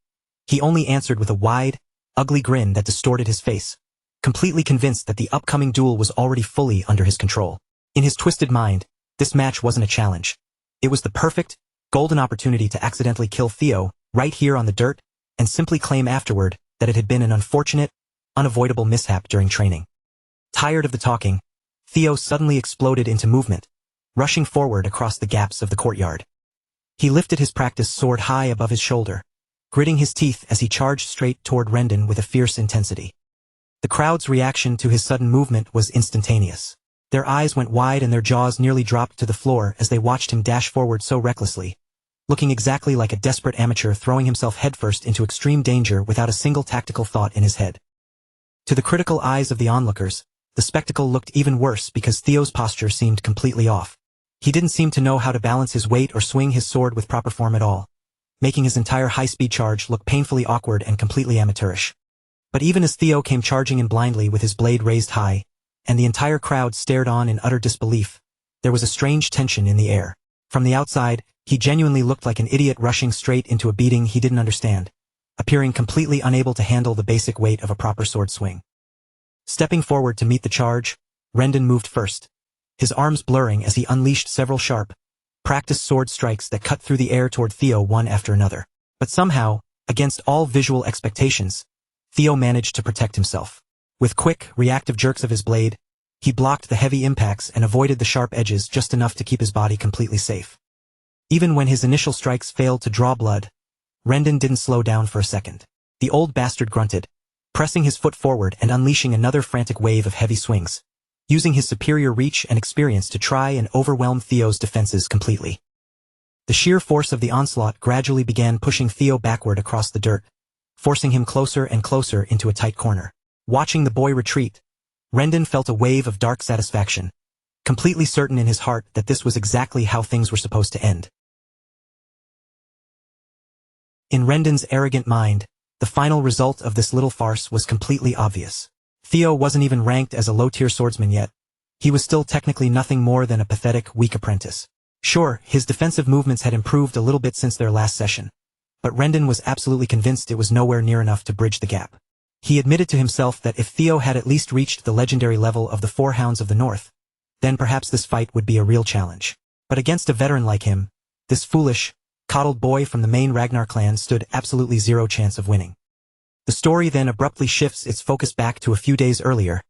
He only answered with a wide, ugly grin that distorted his face, completely convinced that the upcoming duel was already fully under his control. In his twisted mind, this match wasn't a challenge. It was the perfect, golden opportunity to accidentally kill Theo, right here on the dirt, and simply claim afterward that it had been an unfortunate, unavoidable mishap during training. Tired of the talking, Theo suddenly exploded into movement, rushing forward across the gaps of the courtyard. He lifted his practice sword high above his shoulder, gritting his teeth as he charged straight toward Rendon with a fierce intensity. The crowd's reaction to his sudden movement was instantaneous. Their eyes went wide and their jaws nearly dropped to the floor as they watched him dash forward so recklessly, looking exactly like a desperate amateur throwing himself headfirst into extreme danger without a single tactical thought in his head. To the critical eyes of the onlookers, the spectacle looked even worse because Theo's posture seemed completely off. He didn't seem to know how to balance his weight or swing his sword with proper form at all, making his entire high-speed charge look painfully awkward and completely amateurish. But even as Theo came charging in blindly with his blade raised high, and the entire crowd stared on in utter disbelief, there was a strange tension in the air. From the outside, he genuinely looked like an idiot rushing straight into a beating he didn't understand, appearing completely unable to handle the basic weight of a proper sword swing. Stepping forward to meet the charge, Rendon moved first, his arms blurring as he unleashed several sharp, practiced sword strikes that cut through the air toward Theo one after another. But somehow, against all visual expectations, Theo managed to protect himself. With quick, reactive jerks of his blade, he blocked the heavy impacts and avoided the sharp edges just enough to keep his body completely safe. Even when his initial strikes failed to draw blood, Rendon didn't slow down for a second. The old bastard grunted, pressing his foot forward and unleashing another frantic wave of heavy swings, using his superior reach and experience to try and overwhelm Theo's defenses completely. The sheer force of the onslaught gradually began pushing Theo backward across the dirt, forcing him closer and closer into a tight corner. Watching the boy retreat, Rendon felt a wave of dark satisfaction, completely certain in his heart that this was exactly how things were supposed to end. In Rendon's arrogant mind, the final result of this little farce was completely obvious. Theo wasn't even ranked as a low-tier swordsman yet. He was still technically nothing more than a pathetic, weak apprentice. Sure, his defensive movements had improved a little bit since their last session, but Rendon was absolutely convinced it was nowhere near enough to bridge the gap. He admitted to himself that if Theo had at least reached the legendary level of the Four Hounds of the North, then perhaps this fight would be a real challenge. But against a veteran like him, this foolish, coddled boy from the main Ragnar clan stood absolutely zero chance of winning. The story then abruptly shifts its focus back to a few days earlier,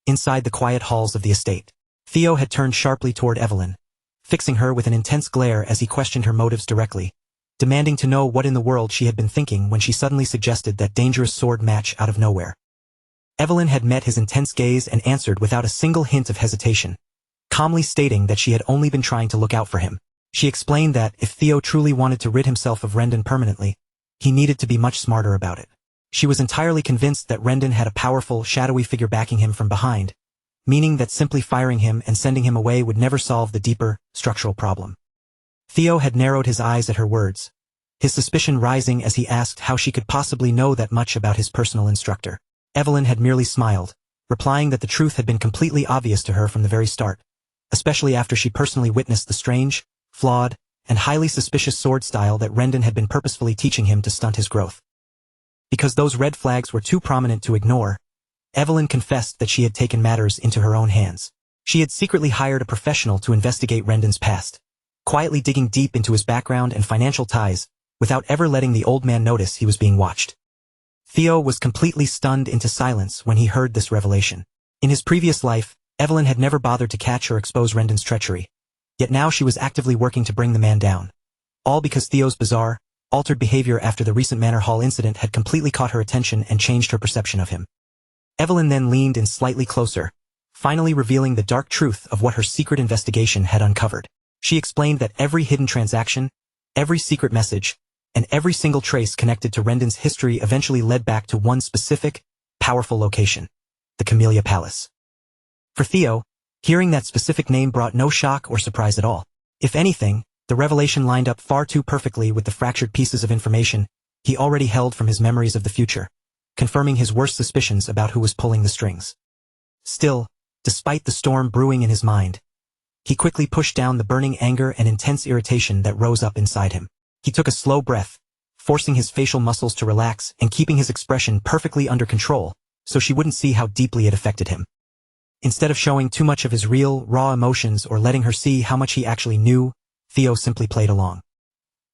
inside the quiet halls of the estate. Theo had turned sharply toward Evelyn, fixing her with an intense glare as he questioned her motives directly, demanding to know what in the world she had been thinking when she suddenly suggested that dangerous sword match out of nowhere. Evelyn had met his intense gaze and answered without a single hint of hesitation, calmly stating that she had only been trying to look out for him. She explained that if Theo truly wanted to rid himself of Rendon permanently, he needed to be much smarter about it. She was entirely convinced that Rendon had a powerful, shadowy figure backing him from behind, meaning that simply firing him and sending him away would never solve the deeper, structural problem. Theo had narrowed his eyes at her words, his suspicion rising as he asked how she could possibly know that much about his personal instructor. Evelyn had merely smiled, replying that the truth had been completely obvious to her from the very start, especially after she personally witnessed the strange, flawed, and highly suspicious sword style that Rendon had been purposefully teaching him to stunt his growth. Because those red flags were too prominent to ignore, Evelyn confessed that she had taken matters into her own hands. She had secretly hired a professional to investigate Rendon's past, quietly digging deep into his background and financial ties, without ever letting the old man notice he was being watched. Theo was completely stunned into silence when he heard this revelation. In his previous life, Evelyn had never bothered to catch or expose Rendon's treachery, yet now she was actively working to bring the man down. All because Theo's bizarre, altered behavior after the recent Manor Hall incident had completely caught her attention and changed her perception of him. Evelyn then leaned in slightly closer, finally revealing the dark truth of what her secret investigation had uncovered. She explained that every hidden transaction, every secret message, and every single trace connected to Rendon's history eventually led back to one specific, powerful location: the Camellia Palace. For Theo, hearing that specific name brought no shock or surprise at all. If anything, the revelation lined up far too perfectly with the fractured pieces of information he already held from his memories of the future, confirming his worst suspicions about who was pulling the strings. Still, despite the storm brewing in his mind, he quickly pushed down the burning anger and intense irritation that rose up inside him. He took a slow breath, forcing his facial muscles to relax and keeping his expression perfectly under control so she wouldn't see how deeply it affected him. Instead of showing too much of his real, raw emotions or letting her see how much he actually knew, Theo simply played along.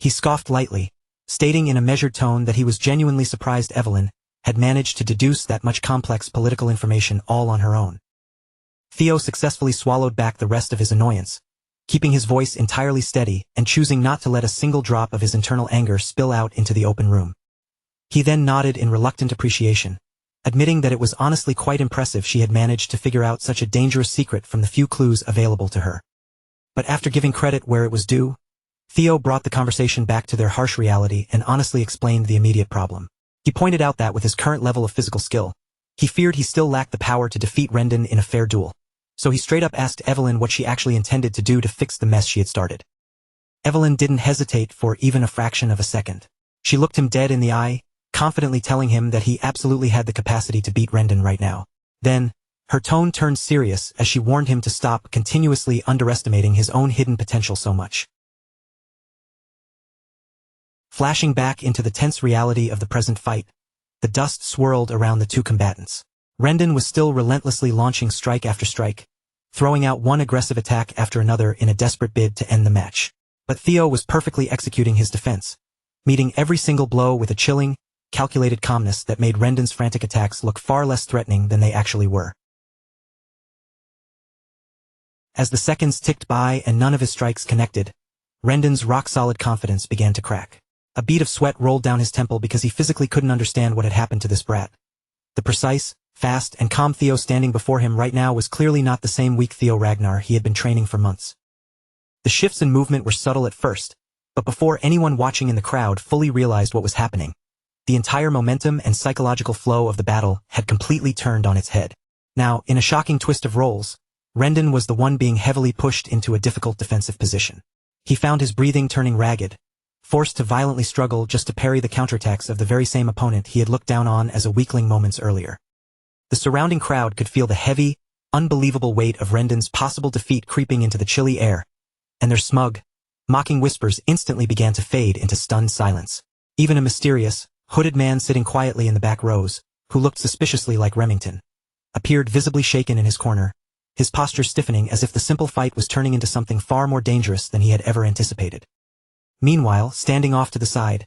He scoffed lightly, stating in a measured tone that he was genuinely surprised Evelyn had managed to deduce that much complex political information all on her own. Theo successfully swallowed back the rest of his annoyance, keeping his voice entirely steady and choosing not to let a single drop of his internal anger spill out into the open room. He then nodded in reluctant appreciation, admitting that it was honestly quite impressive she had managed to figure out such a dangerous secret from the few clues available to her. But after giving credit where it was due, Theo brought the conversation back to their harsh reality and honestly explained the immediate problem. He pointed out that with his current level of physical skill, he feared he still lacked the power to defeat Rendon in a fair duel. So he straight up asked Evelyn what she actually intended to do to fix the mess she had started. Evelyn didn't hesitate for even a fraction of a second. She looked him dead in the eye, confidently telling him that he absolutely had the capacity to beat Rendon right now. Then, her tone turned serious as she warned him to stop continuously underestimating his own hidden potential so much. Flashing back into the tense reality of the present fight, the dust swirled around the two combatants. Rendon was still relentlessly launching strike after strike, throwing out one aggressive attack after another in a desperate bid to end the match. But Theo was perfectly executing his defense, meeting every single blow with a chilling, calculated calmness that made Rendon's frantic attacks look far less threatening than they actually were. As the seconds ticked by and none of his strikes connected, Rendon's rock-solid confidence began to crack. A bead of sweat rolled down his temple because he physically couldn't understand what had happened to this brat. The precise, fast, and calm Theo standing before him right now was clearly not the same weak Theo Ragnar he had been training for months. The shifts in movement were subtle at first, but before anyone watching in the crowd fully realized what was happening, the entire momentum and psychological flow of the battle had completely turned on its head. Now, in a shocking twist of roles, Rendon was the one being heavily pushed into a difficult defensive position. He found his breathing turning ragged, forced to violently struggle just to parry the counterattacks of the very same opponent he had looked down on as a weakling moments earlier. The surrounding crowd could feel the heavy, unbelievable weight of Rendon's possible defeat creeping into the chilly air, and their smug, mocking whispers instantly began to fade into stunned silence. Even a mysterious, hooded man sitting quietly in the back rows, who looked suspiciously like Remington, appeared visibly shaken in his corner, his posture stiffening as if the simple fight was turning into something far more dangerous than he had ever anticipated. Meanwhile, standing off to the side,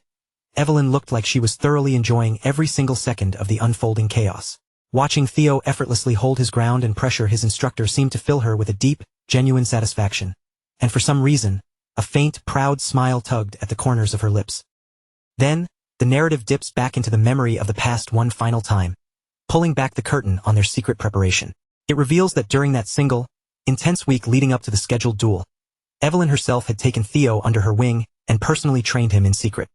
Evelyn looked like she was thoroughly enjoying every single second of the unfolding chaos. Watching Theo effortlessly hold his ground and pressure his instructor seemed to fill her with a deep, genuine satisfaction, and for some reason, a faint, proud smile tugged at the corners of her lips. Then, the narrative dips back into the memory of the past one final time, pulling back the curtain on their secret preparation. It reveals that during that single, intense week leading up to the scheduled duel, Evelyn herself had taken Theo under her wing and personally trained him in secret.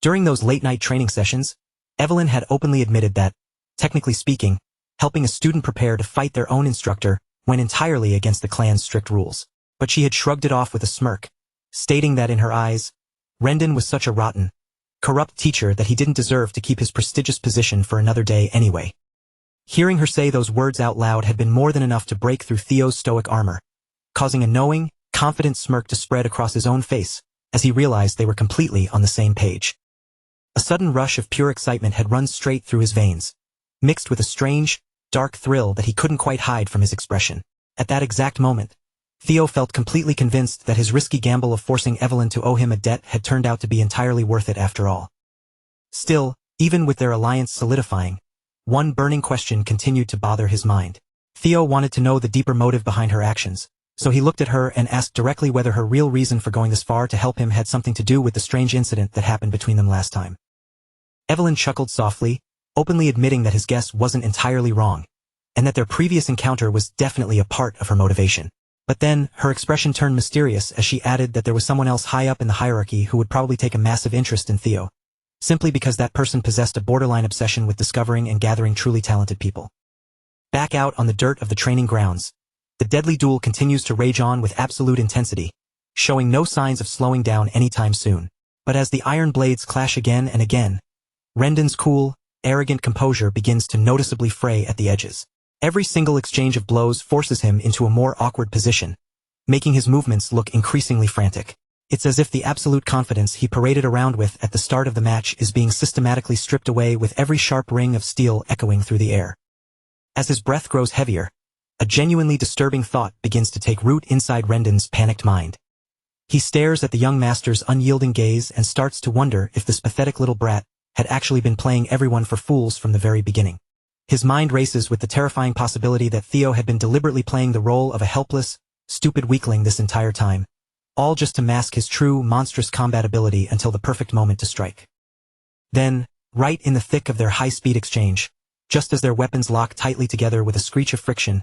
During those late-night training sessions, Evelyn had openly admitted that, technically speaking, helping a student prepare to fight their own instructor went entirely against the clan's strict rules. But she had shrugged it off with a smirk, stating that in her eyes, Rendon was such a rotten, corrupt teacher that he didn't deserve to keep his prestigious position for another day anyway. Hearing her say those words out loud had been more than enough to break through Theo's stoic armor, causing a knowing, confident smirk to spread across his own face as he realized they were completely on the same page. A sudden rush of pure excitement had run straight through his veins, mixed with a strange, dark thrill that he couldn't quite hide from his expression. At that exact moment, Theo felt completely convinced that his risky gamble of forcing Evelyn to owe him a debt had turned out to be entirely worth it after all. Still, even with their alliance solidifying, one burning question continued to bother his mind. Theo wanted to know the deeper motive behind her actions, so he looked at her and asked directly whether her real reason for going this far to help him had something to do with the strange incident that happened between them last time. Evelyn chuckled softly, openly admitting that his guess wasn't entirely wrong, and that their previous encounter was definitely a part of her motivation. But then, her expression turned mysterious as she added that there was someone else high up in the hierarchy who would probably take a massive interest in Theo, simply because that person possessed a borderline obsession with discovering and gathering truly talented people. Back out on the dirt of the training grounds, the deadly duel continues to rage on with absolute intensity, showing no signs of slowing down anytime soon. But as the iron blades clash again and again, Rendon's cool, arrogant composure begins to noticeably fray at the edges. Every single exchange of blows forces him into a more awkward position, making his movements look increasingly frantic. It's as if the absolute confidence he paraded around with at the start of the match is being systematically stripped away with every sharp ring of steel echoing through the air. As his breath grows heavier, a genuinely disturbing thought begins to take root inside Rendon's panicked mind. He stares at the young master's unyielding gaze and starts to wonder if this pathetic little brat had actually been playing everyone for fools from the very beginning. His mind races with the terrifying possibility that Theo had been deliberately playing the role of a helpless, stupid weakling this entire time, all just to mask his true, monstrous combat ability until the perfect moment to strike. Then, right in the thick of their high-speed exchange, just as their weapons lock tightly together with a screech of friction,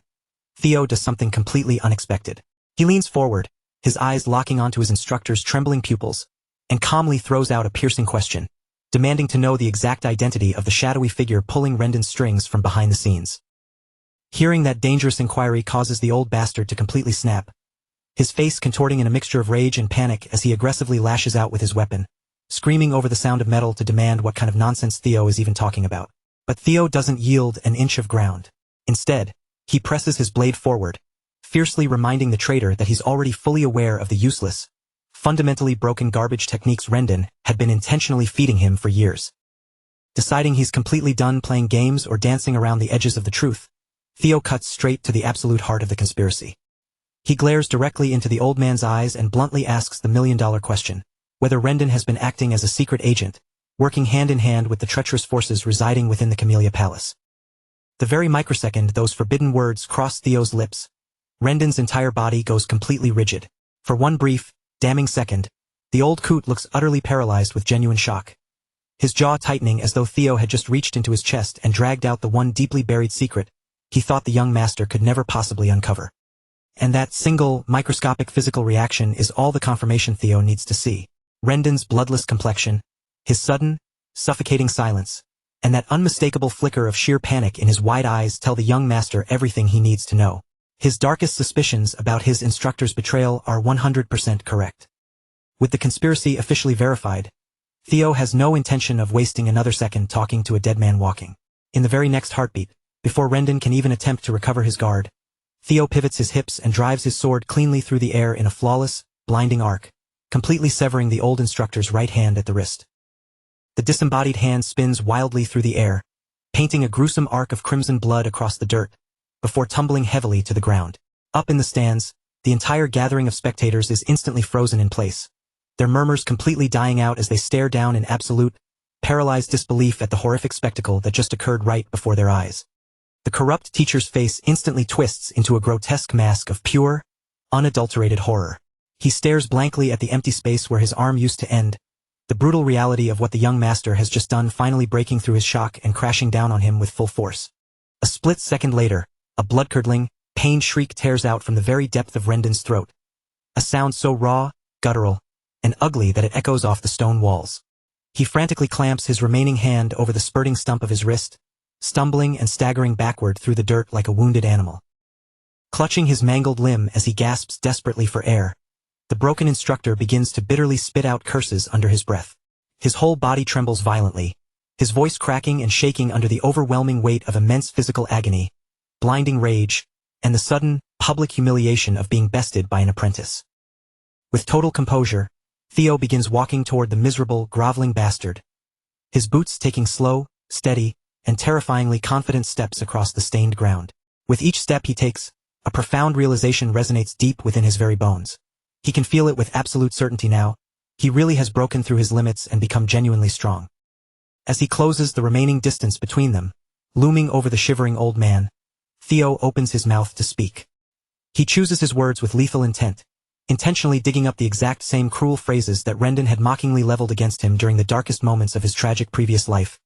Theo does something completely unexpected. He leans forward, his eyes locking onto his instructor's trembling pupils, and calmly throws out a piercing question, demanding to know the exact identity of the shadowy figure pulling Rendon's strings from behind the scenes. Hearing that dangerous inquiry causes the old bastard to completely snap, his face contorting in a mixture of rage and panic as he aggressively lashes out with his weapon, screaming over the sound of metal to demand what kind of nonsense Theo is even talking about. But Theo doesn't yield an inch of ground. Instead, he presses his blade forward, fiercely reminding the traitor that he's already fully aware of the useless, fundamentally broken garbage techniques Rendon had been intentionally feeding him for years. Deciding he's completely done playing games or dancing around the edges of the truth, Theo cuts straight to the absolute heart of the conspiracy. He glares directly into the old man's eyes and bluntly asks the million-dollar question, whether Rendon has been acting as a secret agent, working hand-in-hand with the treacherous forces residing within the Camellia Palace. The very microsecond those forbidden words cross Theo's lips, Rendon's entire body goes completely rigid. For one brief, damning second, the old coot looks utterly paralyzed with genuine shock, his jaw tightening as though Theo had just reached into his chest and dragged out the one deeply buried secret he thought the young master could never possibly uncover. And that single, microscopic physical reaction is all the confirmation Theo needs to see. Rendon's bloodless complexion, his sudden, suffocating silence, and that unmistakable flicker of sheer panic in his wide eyes tell the young master everything he needs to know. His darkest suspicions about his instructor's betrayal are 100% correct. With the conspiracy officially verified, Theo has no intention of wasting another second talking to a dead man walking. In the very next heartbeat, before Rendon can even attempt to recover his guard, Theo pivots his hips and drives his sword cleanly through the air in a flawless, blinding arc, completely severing the old instructor's right hand at the wrist. The disembodied hand spins wildly through the air, painting a gruesome arc of crimson blood across the dirt, before tumbling heavily to the ground. Up in the stands, the entire gathering of spectators is instantly frozen in place, their murmurs completely dying out as they stare down in absolute, paralyzed disbelief at the horrific spectacle that just occurred right before their eyes. The corrupt teacher's face instantly twists into a grotesque mask of pure, unadulterated horror. He stares blankly at the empty space where his arm used to end, the brutal reality of what the young master has just done finally breaking through his shock and crashing down on him with full force. A split second later, a blood-curdling, pained shriek tears out from the very depth of Rendon's throat, a sound so raw, guttural, and ugly that it echoes off the stone walls. He frantically clamps his remaining hand over the spurting stump of his wrist, stumbling and staggering backward through the dirt like a wounded animal. Clutching his mangled limb as he gasps desperately for air, the broken instructor begins to bitterly spit out curses under his breath. His whole body trembles violently, his voice cracking and shaking under the overwhelming weight of immense physical agony, blinding rage, and the sudden, public humiliation of being bested by an apprentice. With total composure, Theo begins walking toward the miserable, groveling bastard, his boots taking slow, steady, and terrifyingly confident steps across the stained ground. With each step he takes, a profound realization resonates deep within his very bones. He can feel it with absolute certainty now. He really has broken through his limits and become genuinely strong. As he closes the remaining distance between them, looming over the shivering old man, Theo opens his mouth to speak. He chooses his words with lethal intent, intentionally digging up the exact same cruel phrases that Rendon had mockingly leveled against him during the darkest moments of his tragic previous life,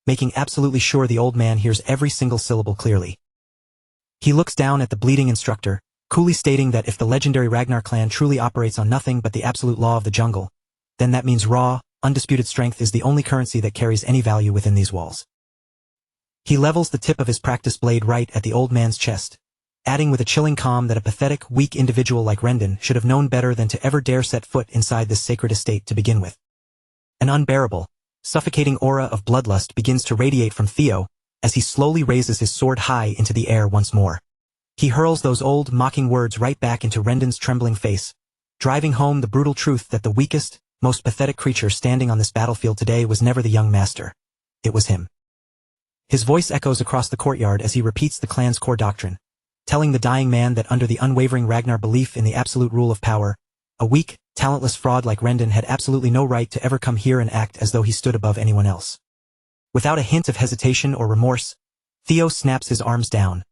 making absolutely sure the old man hears every single syllable clearly. He looks down at the bleeding instructor, coolly stating that if the legendary Ragnar clan truly operates on nothing but the absolute law of the jungle, then that means raw, undisputed strength is the only currency that carries any value within these walls. He levels the tip of his practice blade right at the old man's chest, adding with a chilling calm that a pathetic, weak individual like Rendon should have known better than to ever dare set foot inside this sacred estate to begin with. An unbearable, suffocating aura of bloodlust begins to radiate from Theo as he slowly raises his sword high into the air once more. He hurls those old, mocking words right back into Rendon's trembling face, driving home the brutal truth that the weakest, most pathetic creature standing on this battlefield today was never the young master. It was him. His voice echoes across the courtyard as he repeats the clan's core doctrine, telling the dying man that under the unwavering Ragnar belief in the absolute rule of power, a weak, talentless fraud like Rendon had absolutely no right to ever come here and act as though he stood above anyone else. Without a hint of hesitation or remorse, Theo snaps his arms down,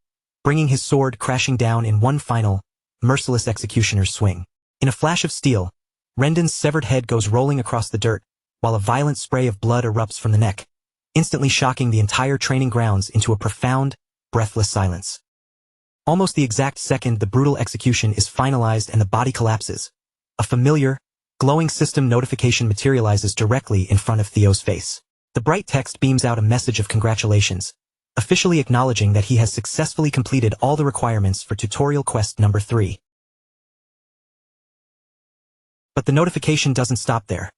bringing his sword crashing down in one final, merciless executioner's swing. In a flash of steel, Rendon's severed head goes rolling across the dirt, while a violent spray of blood erupts from the neck, instantly shocking the entire training grounds into a profound, breathless silence. Almost the exact second the brutal execution is finalized and the body collapses, a familiar, glowing system notification materializes directly in front of Theo's face. The bright text beams out a message of congratulations, officially acknowledging that he has successfully completed all the requirements for tutorial quest number 3. But the notification doesn't stop there.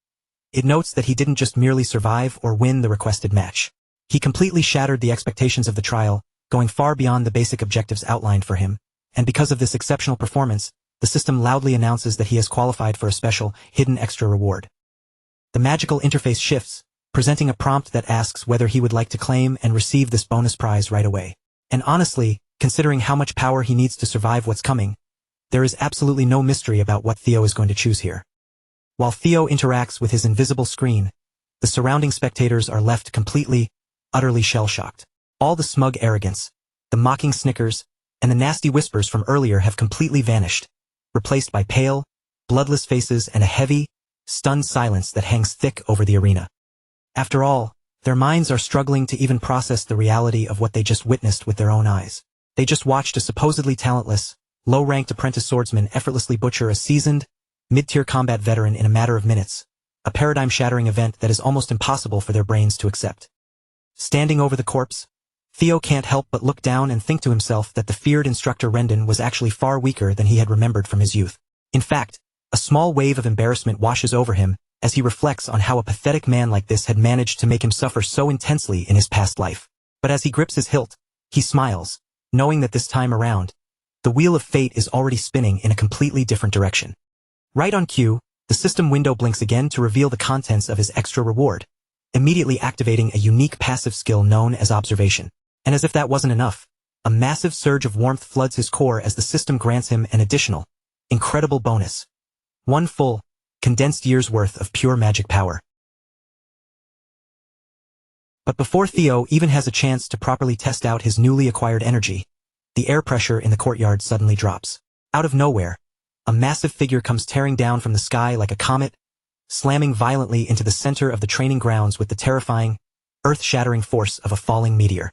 It notes that he didn't just merely survive or win the requested match. He completely shattered the expectations of the trial, going far beyond the basic objectives outlined for him, and because of this exceptional performance, the system loudly announces that he has qualified for a special, hidden extra reward. The magical interface shifts, presenting a prompt that asks whether he would like to claim and receive this bonus prize right away. And honestly, considering how much power he needs to survive what's coming, there is absolutely no mystery about what Theo is going to choose here. While Theo interacts with his invisible screen, the surrounding spectators are left completely, utterly shell-shocked. All the smug arrogance, the mocking snickers, and the nasty whispers from earlier have completely vanished, replaced by pale, bloodless faces and a heavy, stunned silence that hangs thick over the arena. After all, their minds are struggling to even process the reality of what they just witnessed with their own eyes. They just watched a supposedly talentless, low-ranked apprentice swordsman effortlessly butcher a seasoned, mid-tier combat veteran in a matter of minutes, a paradigm-shattering event that is almost impossible for their brains to accept. Standing over the corpse, Theo can't help but look down and think to himself that the feared instructor Rendon was actually far weaker than he had remembered from his youth. In fact, a small wave of embarrassment washes over him as he reflects on how a pathetic man like this had managed to make him suffer so intensely in his past life. But as he grips his hilt, he smiles, knowing that this time around, the wheel of fate is already spinning in a completely different direction. Right on cue, the system window blinks again to reveal the contents of his extra reward, immediately activating a unique passive skill known as observation. And as if that wasn't enough, a massive surge of warmth floods his core as the system grants him an additional, incredible bonus. One full, condensed year's worth of pure magic power. But before Theo even has a chance to properly test out his newly acquired energy, the air pressure in the courtyard suddenly drops. Out of nowhere, a massive figure comes tearing down from the sky like a comet, slamming violently into the center of the training grounds with the terrifying, earth-shattering force of a falling meteor.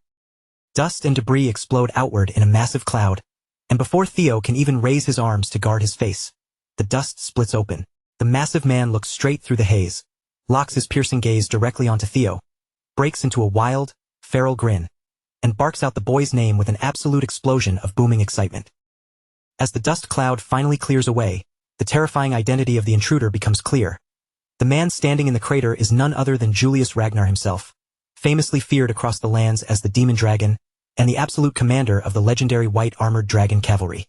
Dust and debris explode outward in a massive cloud, and before Theo can even raise his arms to guard his face, the dust splits open. The massive man looks straight through the haze, locks his piercing gaze directly onto Theo, breaks into a wild, feral grin, and barks out the boy's name with an absolute explosion of booming excitement. As the dust cloud finally clears away, the terrifying identity of the intruder becomes clear. The man standing in the crater is none other than Julius Ragnar himself, famously feared across the lands as the Demon Dragon, and the absolute commander of the legendary white-armored dragon cavalry.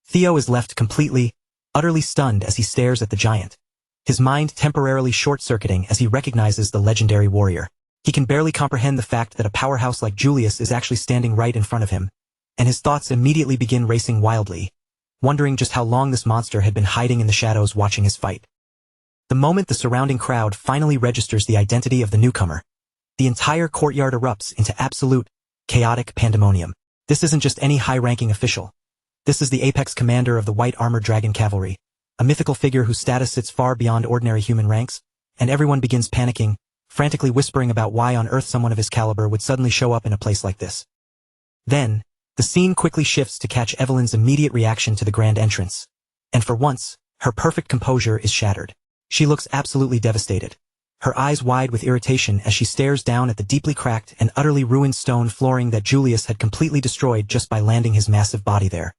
Theo is left completely, utterly stunned as he stares at the giant, his mind temporarily short-circuiting as he recognizes the legendary warrior. He can barely comprehend the fact that a powerhouse like Julius is actually standing right in front of him, and his thoughts immediately begin racing wildly, wondering just how long this monster had been hiding in the shadows watching his fight. The moment the surrounding crowd finally registers the identity of the newcomer, the entire courtyard erupts into absolute, chaotic pandemonium. This isn't just any high-ranking official. This is the apex commander of the White Armored Dragon Cavalry, a mythical figure whose status sits far beyond ordinary human ranks, and everyone begins panicking, frantically whispering about why on earth someone of his caliber would suddenly show up in a place like this. Then, the scene quickly shifts to catch Evelyn's immediate reaction to the grand entrance, and for once, her perfect composure is shattered. She looks absolutely devastated, her eyes wide with irritation as she stares down at the deeply cracked and utterly ruined stone flooring that Julius had completely destroyed just by landing his massive body there.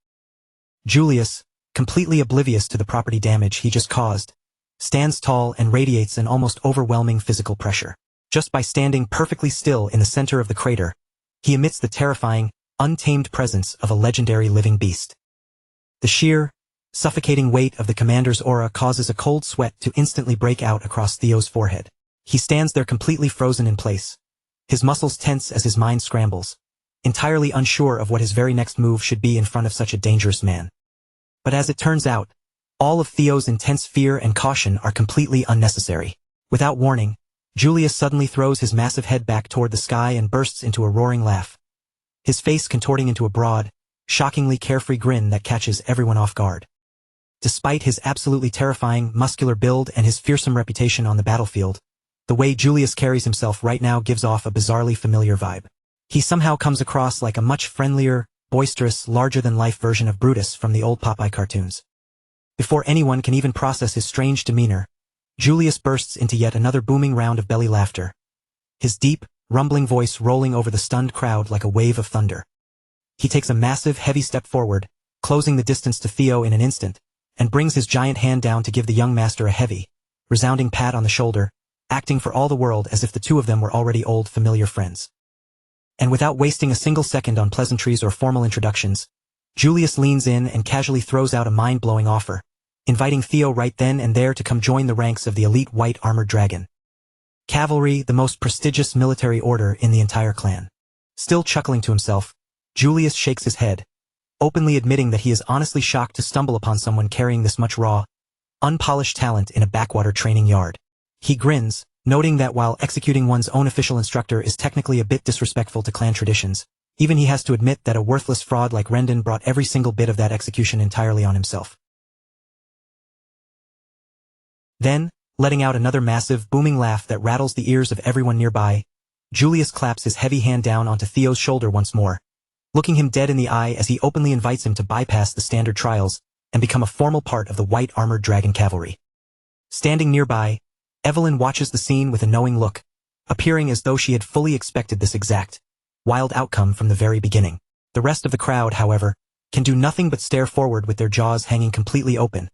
Julius, completely oblivious to the property damage he just caused, stands tall and radiates an almost overwhelming physical pressure. Just by standing perfectly still in the center of the crater, he emits the terrifying, untamed presence of a legendary living beast. The sheer, suffocating weight of the commander's aura causes a cold sweat to instantly break out across Theo's forehead. He stands there completely frozen in place, his muscles tense as his mind scrambles, entirely unsure of what his very next move should be in front of such a dangerous man. But as it turns out, all of Theo's intense fear and caution are completely unnecessary. Without warning, Julius suddenly throws his massive head back toward the sky and bursts into a roaring laugh, his face contorting into a broad, shockingly carefree grin that catches everyone off guard. Despite his absolutely terrifying, muscular build and his fearsome reputation on the battlefield, the way Julius carries himself right now gives off a bizarrely familiar vibe. He somehow comes across like a much friendlier, boisterous, larger-than-life version of Brutus from the old Popeye cartoons. Before anyone can even process his strange demeanor, Julius bursts into yet another booming round of belly laughter, his deep, rumbling voice rolling over the stunned crowd like a wave of thunder. He takes a massive, heavy step forward, closing the distance to Theo in an instant, and brings his giant hand down to give the young master a heavy, resounding pat on the shoulder, acting for all the world as if the two of them were already old, familiar friends. And without wasting a single second on pleasantries or formal introductions, Julius leans in and casually throws out a mind-blowing offer, inviting Theo right then and there to come join the ranks of the elite White Armored Dragon Cavalry, the most prestigious military order in the entire clan. Still chuckling to himself, Julius shakes his head, openly admitting that he is honestly shocked to stumble upon someone carrying this much raw, unpolished talent in a backwater training yard. He grins, noting that while executing one's own official instructor is technically a bit disrespectful to clan traditions, even he has to admit that a worthless fraud like Rendon brought every single bit of that execution entirely on himself. Then, letting out another massive, booming laugh that rattles the ears of everyone nearby, Julius claps his heavy hand down onto Theo's shoulder once more, looking him dead in the eye as he openly invites him to bypass the standard trials and become a formal part of the White Armored Dragon Cavalry. Standing nearby, Evelyn watches the scene with a knowing look, appearing as though she had fully expected this exact, wild outcome from the very beginning. The rest of the crowd, however, can do nothing but stare forward with their jaws hanging completely open,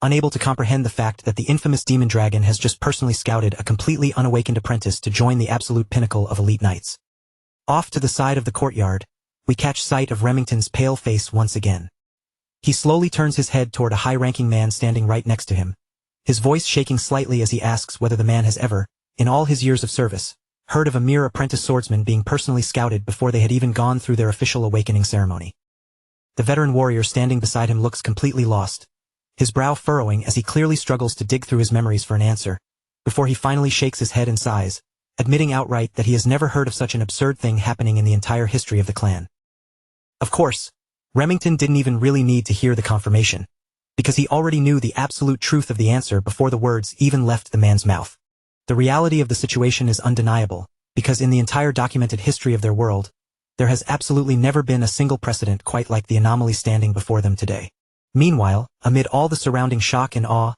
unable to comprehend the fact that the infamous demon dragon has just personally scouted a completely unawakened apprentice to join the absolute pinnacle of elite knights. Off to the side of the courtyard, we catch sight of Remington's pale face once again. He slowly turns his head toward a high-ranking man standing right next to him, his voice shaking slightly as he asks whether the man has ever, in all his years of service, heard of a mere apprentice swordsman being personally scouted before they had even gone through their official awakening ceremony. The veteran warrior standing beside him looks completely lost, his brow furrowing as he clearly struggles to dig through his memories for an answer, before he finally shakes his head and sighs, admitting outright that he has never heard of such an absurd thing happening in the entire history of the clan. Of course, Remington didn't even really need to hear the confirmation, because he already knew the absolute truth of the answer before the words even left the man's mouth. The reality of the situation is undeniable, because in the entire documented history of their world, there has absolutely never been a single precedent quite like the anomaly standing before them today. Meanwhile, amid all the surrounding shock and awe,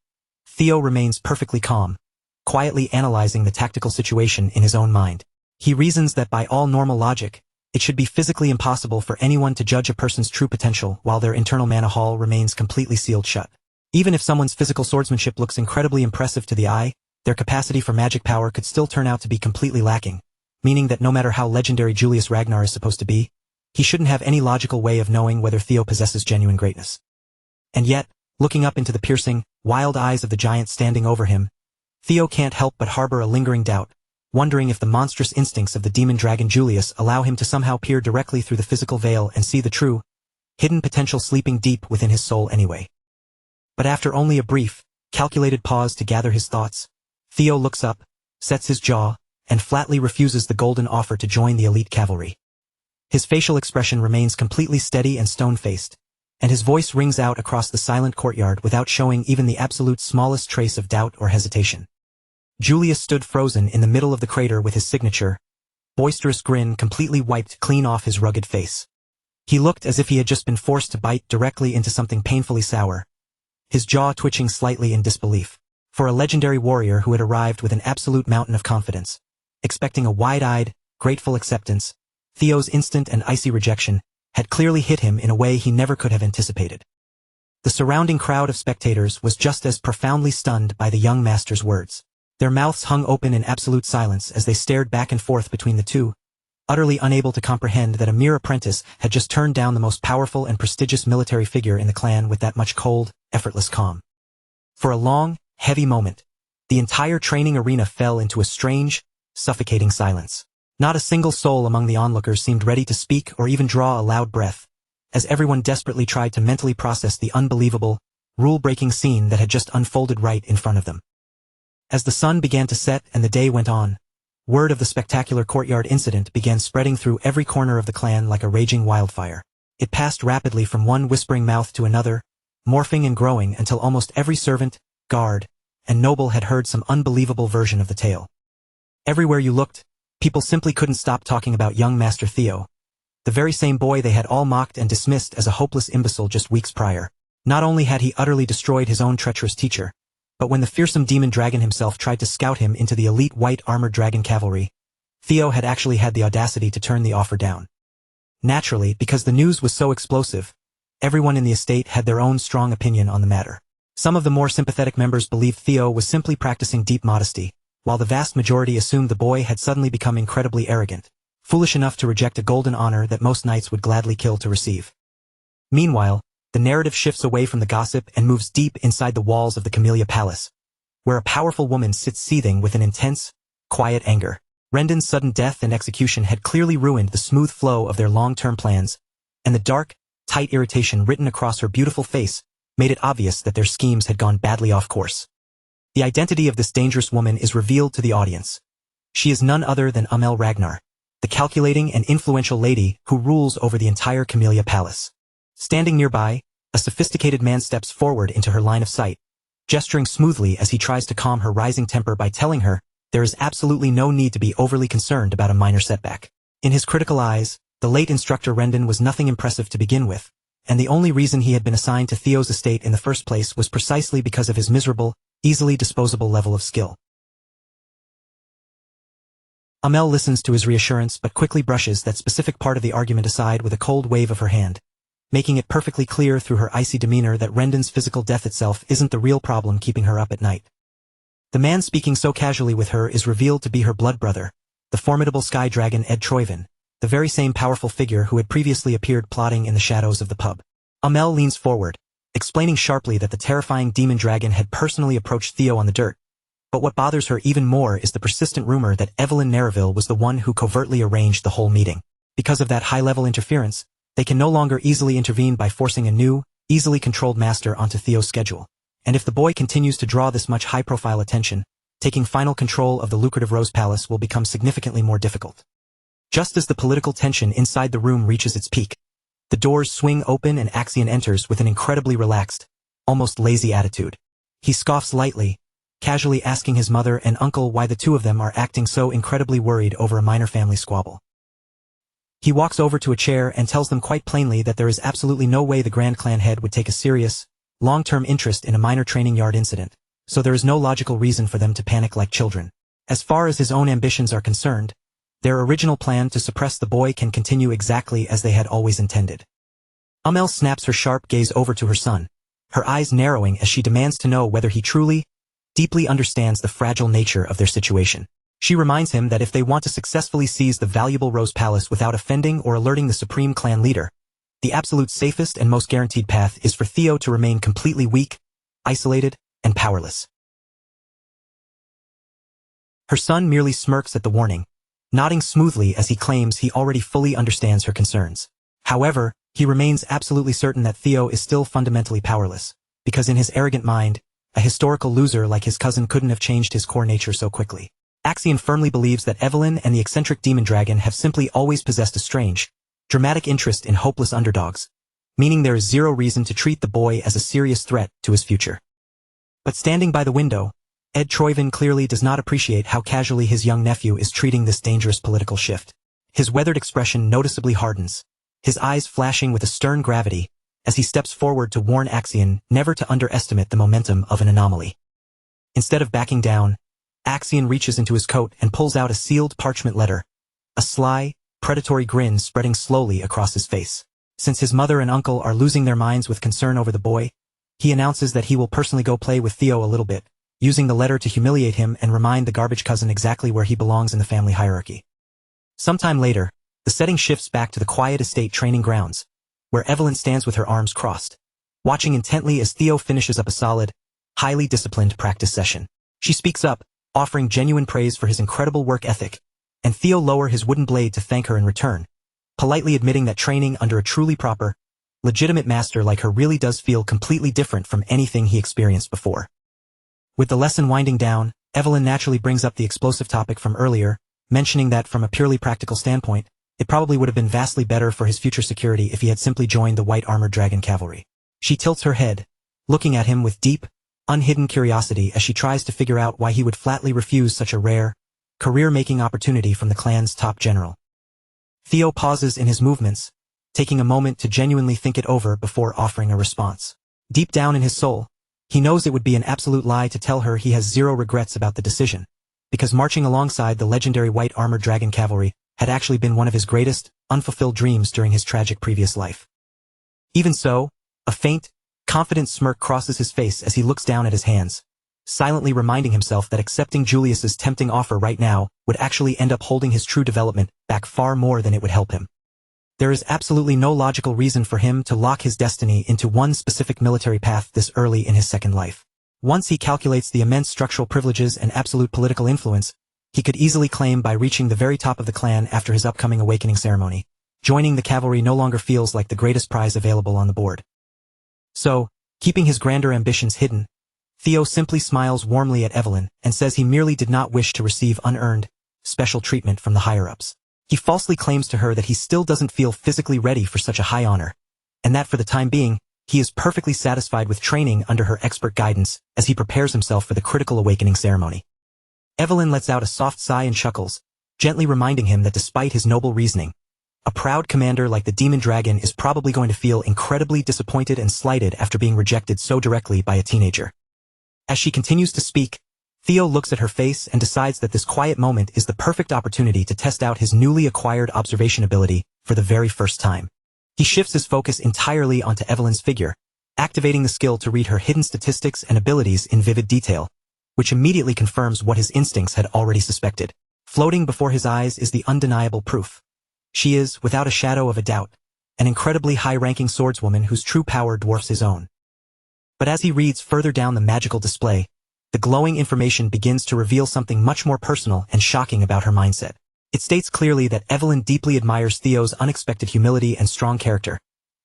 Theo remains perfectly calm, quietly analyzing the tactical situation in his own mind. He reasons that by all normal logic, it should be physically impossible for anyone to judge a person's true potential while their internal mana hall remains completely sealed shut. Even if someone's physical swordsmanship looks incredibly impressive to the eye, their capacity for magic power could still turn out to be completely lacking, meaning that no matter how legendary Julius Ragnar is supposed to be, he shouldn't have any logical way of knowing whether Theo possesses genuine greatness. And yet, looking up into the piercing, wild eyes of the giant standing over him, Theo can't help but harbor a lingering doubt, wondering if the monstrous instincts of the demon dragon Julius allow him to somehow peer directly through the physical veil and see the true, hidden potential sleeping deep within his soul anyway. But after only a brief, calculated pause to gather his thoughts, Theo looks up, sets his jaw, and flatly refuses the golden offer to join the elite cavalry. His facial expression remains completely steady and stone-faced, and his voice rings out across the silent courtyard without showing even the absolute smallest trace of doubt or hesitation. Julius stood frozen in the middle of the crater with his signature, boisterous grin completely wiped clean off his rugged face. He looked as if he had just been forced to bite directly into something painfully sour, his jaw twitching slightly in disbelief. For a legendary warrior who had arrived with an absolute mountain of confidence, expecting a wide-eyed, grateful acceptance, Theo's instant and icy rejection had clearly hit him in a way he never could have anticipated. The surrounding crowd of spectators was just as profoundly stunned by the young master's words. Their mouths hung open in absolute silence as they stared back and forth between the two, utterly unable to comprehend that a mere apprentice had just turned down the most powerful and prestigious military figure in the clan with that much cold, effortless calm. For a long, heavy moment, the entire training arena fell into a strange, suffocating silence. Not a single soul among the onlookers seemed ready to speak or even draw a loud breath, as everyone desperately tried to mentally process the unbelievable, rule-breaking scene that had just unfolded right in front of them. As the sun began to set and the day went on, word of the spectacular courtyard incident began spreading through every corner of the clan like a raging wildfire. It passed rapidly from one whispering mouth to another, morphing and growing until almost every servant, guard, and noble had heard some unbelievable version of the tale. Everywhere you looked, people simply couldn't stop talking about young Master Theo, the very same boy they had all mocked and dismissed as a hopeless imbecile just weeks prior. Not only had he utterly destroyed his own treacherous teacher, but when the fearsome demon dragon himself tried to scout him into the elite white-armored dragon cavalry, Theo had actually had the audacity to turn the offer down. Naturally, because the news was so explosive, everyone in the estate had their own strong opinion on the matter. Some of the more sympathetic members believed Theo was simply practicing deep modesty, while the vast majority assumed the boy had suddenly become incredibly arrogant, foolish enough to reject a golden honor that most knights would gladly kill to receive. Meanwhile, the narrative shifts away from the gossip and moves deep inside the walls of the Camellia Palace, where a powerful woman sits seething with an intense, quiet anger. Rendon's sudden death and execution had clearly ruined the smooth flow of their long-term plans, and the dark, tight irritation written across her beautiful face made it obvious that their schemes had gone badly off course. The identity of this dangerous woman is revealed to the audience. She is none other than Amel Ragnar, the calculating and influential lady who rules over the entire Camellia Palace. Standing nearby, a sophisticated man steps forward into her line of sight, gesturing smoothly as he tries to calm her rising temper by telling her there is absolutely no need to be overly concerned about a minor setback. In his critical eyes, the late instructor Rendon was nothing impressive to begin with, and the only reason he had been assigned to Theo's estate in the first place was precisely because of his miserable, easily disposable level of skill. Amel listens to his reassurance but quickly brushes that specific part of the argument aside with a cold wave of her hand, making it perfectly clear through her icy demeanor that Rendon's physical death itself isn't the real problem keeping her up at night. The man speaking so casually with her is revealed to be her blood brother, the formidable sky dragon Ed Troyvin, the very same powerful figure who had previously appeared plotting in the shadows of the pub. Amel leans forward, explaining sharply that the terrifying demon dragon had personally approached Theo on the dirt, but what bothers her even more is the persistent rumor that Evelyn Nereville was the one who covertly arranged the whole meeting. Because of that high-level interference, they can no longer easily intervene by forcing a new, easily controlled master onto Theo's schedule, and if the boy continues to draw this much high-profile attention, taking final control of the lucrative Rose Palace will become significantly more difficult. Just as the political tension inside the room reaches its peak, the doors swing open and Axion enters with an incredibly relaxed, almost lazy attitude. He scoffs lightly, casually asking his mother and uncle why the two of them are acting so incredibly worried over a minor family squabble. He walks over to a chair and tells them quite plainly that there is absolutely no way the Grand Clan head would take a serious, long-term interest in a minor training yard incident, so there is no logical reason for them to panic like children. As far as his own ambitions are concerned, their original plan to suppress the boy can continue exactly as they had always intended. Amel snaps her sharp gaze over to her son, her eyes narrowing as she demands to know whether he truly, deeply understands the fragile nature of their situation. She reminds him that if they want to successfully seize the valuable Rose Palace without offending or alerting the supreme clan leader, the absolute safest and most guaranteed path is for Theo to remain completely weak, isolated, and powerless. Her son merely smirks at the warning, nodding smoothly as he claims he already fully understands her concerns. However, he remains absolutely certain that Theo is still fundamentally powerless, because in his arrogant mind, a historical loser like his cousin couldn't have changed his core nature so quickly. Axion firmly believes that Evelyn and the eccentric demon dragon have simply always possessed a strange, dramatic interest in hopeless underdogs, meaning there is zero reason to treat the boy as a serious threat to his future. But standing by the window, Ed Troyven clearly does not appreciate how casually his young nephew is treating this dangerous political shift. His weathered expression noticeably hardens, his eyes flashing with a stern gravity, as he steps forward to warn Axion never to underestimate the momentum of an anomaly. Instead of backing down, Axion reaches into his coat and pulls out a sealed parchment letter, a sly, predatory grin spreading slowly across his face. Since his mother and uncle are losing their minds with concern over the boy, he announces that he will personally go play with Theo a little bit, using the letter to humiliate him and remind the garbage cousin exactly where he belongs in the family hierarchy. Sometime later, the setting shifts back to the quiet estate training grounds, where Evelyn stands with her arms crossed, watching intently as Theo finishes up a solid, highly disciplined practice session. She speaks up, offering genuine praise for his incredible work ethic, and Theo lowers his wooden blade to thank her in return, politely admitting that training under a truly proper, legitimate master like her really does feel completely different from anything he experienced before. With the lesson winding down, Evelyn naturally brings up the explosive topic from earlier, mentioning that from a purely practical standpoint, it probably would have been vastly better for his future security if he had simply joined the white armored dragon cavalry. She tilts her head, looking at him with deep, unhidden curiosity as she tries to figure out why he would flatly refuse such a rare, career-making opportunity from the clan's top general. Theo pauses in his movements, taking a moment to genuinely think it over before offering a response. Deep down in his soul, he knows it would be an absolute lie to tell her he has zero regrets about the decision, because marching alongside the legendary white armored dragon cavalry had actually been one of his greatest, unfulfilled dreams during his tragic previous life. Even so, a faint, confident smirk crosses his face as he looks down at his hands, silently reminding himself that accepting Julius's tempting offer right now would actually end up holding his true development back far more than it would help him. There is absolutely no logical reason for him to lock his destiny into one specific military path this early in his second life. Once he calculates the immense structural privileges and absolute political influence he could easily claim by reaching the very top of the clan after his upcoming awakening ceremony, joining the cavalry no longer feels like the greatest prize available on the board. So, keeping his grander ambitions hidden, Theo simply smiles warmly at Evelyn and says he merely did not wish to receive unearned, special treatment from the higher-ups. He falsely claims to her that he still doesn't feel physically ready for such a high honor, and that for the time being, he is perfectly satisfied with training under her expert guidance as he prepares himself for the critical awakening ceremony. Evelyn lets out a soft sigh and chuckles, gently reminding him that despite his noble reasoning, a proud commander like the demon dragon is probably going to feel incredibly disappointed and slighted after being rejected so directly by a teenager. As she continues to speak, Theo looks at her face and decides that this quiet moment is the perfect opportunity to test out his newly acquired observation ability for the very first time. He shifts his focus entirely onto Evelyn's figure, activating the skill to read her hidden statistics and abilities in vivid detail, which immediately confirms what his instincts had already suspected. Floating before his eyes is the undeniable proof. She is, without a shadow of a doubt, an incredibly high-ranking swordswoman whose true power dwarfs his own. But as he reads further down the magical display, the glowing information begins to reveal something much more personal and shocking about her mindset. It states clearly that Evelyn deeply admires Theo's unexpected humility and strong character,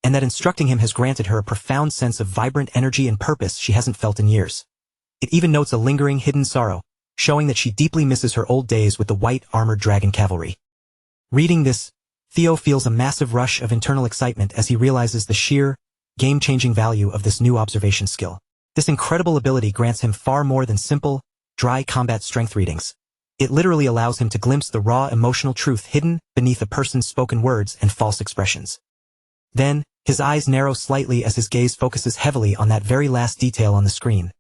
and that instructing him has granted her a profound sense of vibrant energy and purpose she hasn't felt in years. It even notes a lingering hidden sorrow, showing that she deeply misses her old days with the white armored dragon cavalry. Reading this, Theo feels a massive rush of internal excitement as he realizes the sheer, game-changing value of this new observation skill. This incredible ability grants him far more than simple, dry combat strength readings. It literally allows him to glimpse the raw emotional truth hidden beneath a person's spoken words and false expressions. Then, his eyes narrow slightly as his gaze focuses heavily on that very last detail on the screen.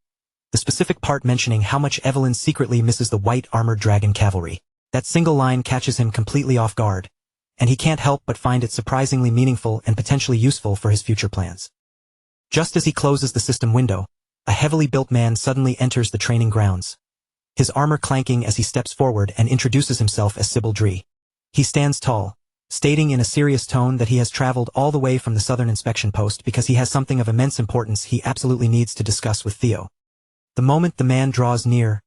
The specific part mentioning how much Evelyn secretly misses the white armored dragon cavalry. That single line catches him completely off guard, and he can't help but find it surprisingly meaningful and potentially useful for his future plans. Just as he closes the system window, a heavily built man suddenly enters the training grounds, his armor clanking as he steps forward and introduces himself as Sybil Dree. He stands tall, stating in a serious tone that he has traveled all the way from the southern inspection post because he has something of immense importance he absolutely needs to discuss with Theo. The moment the man draws near,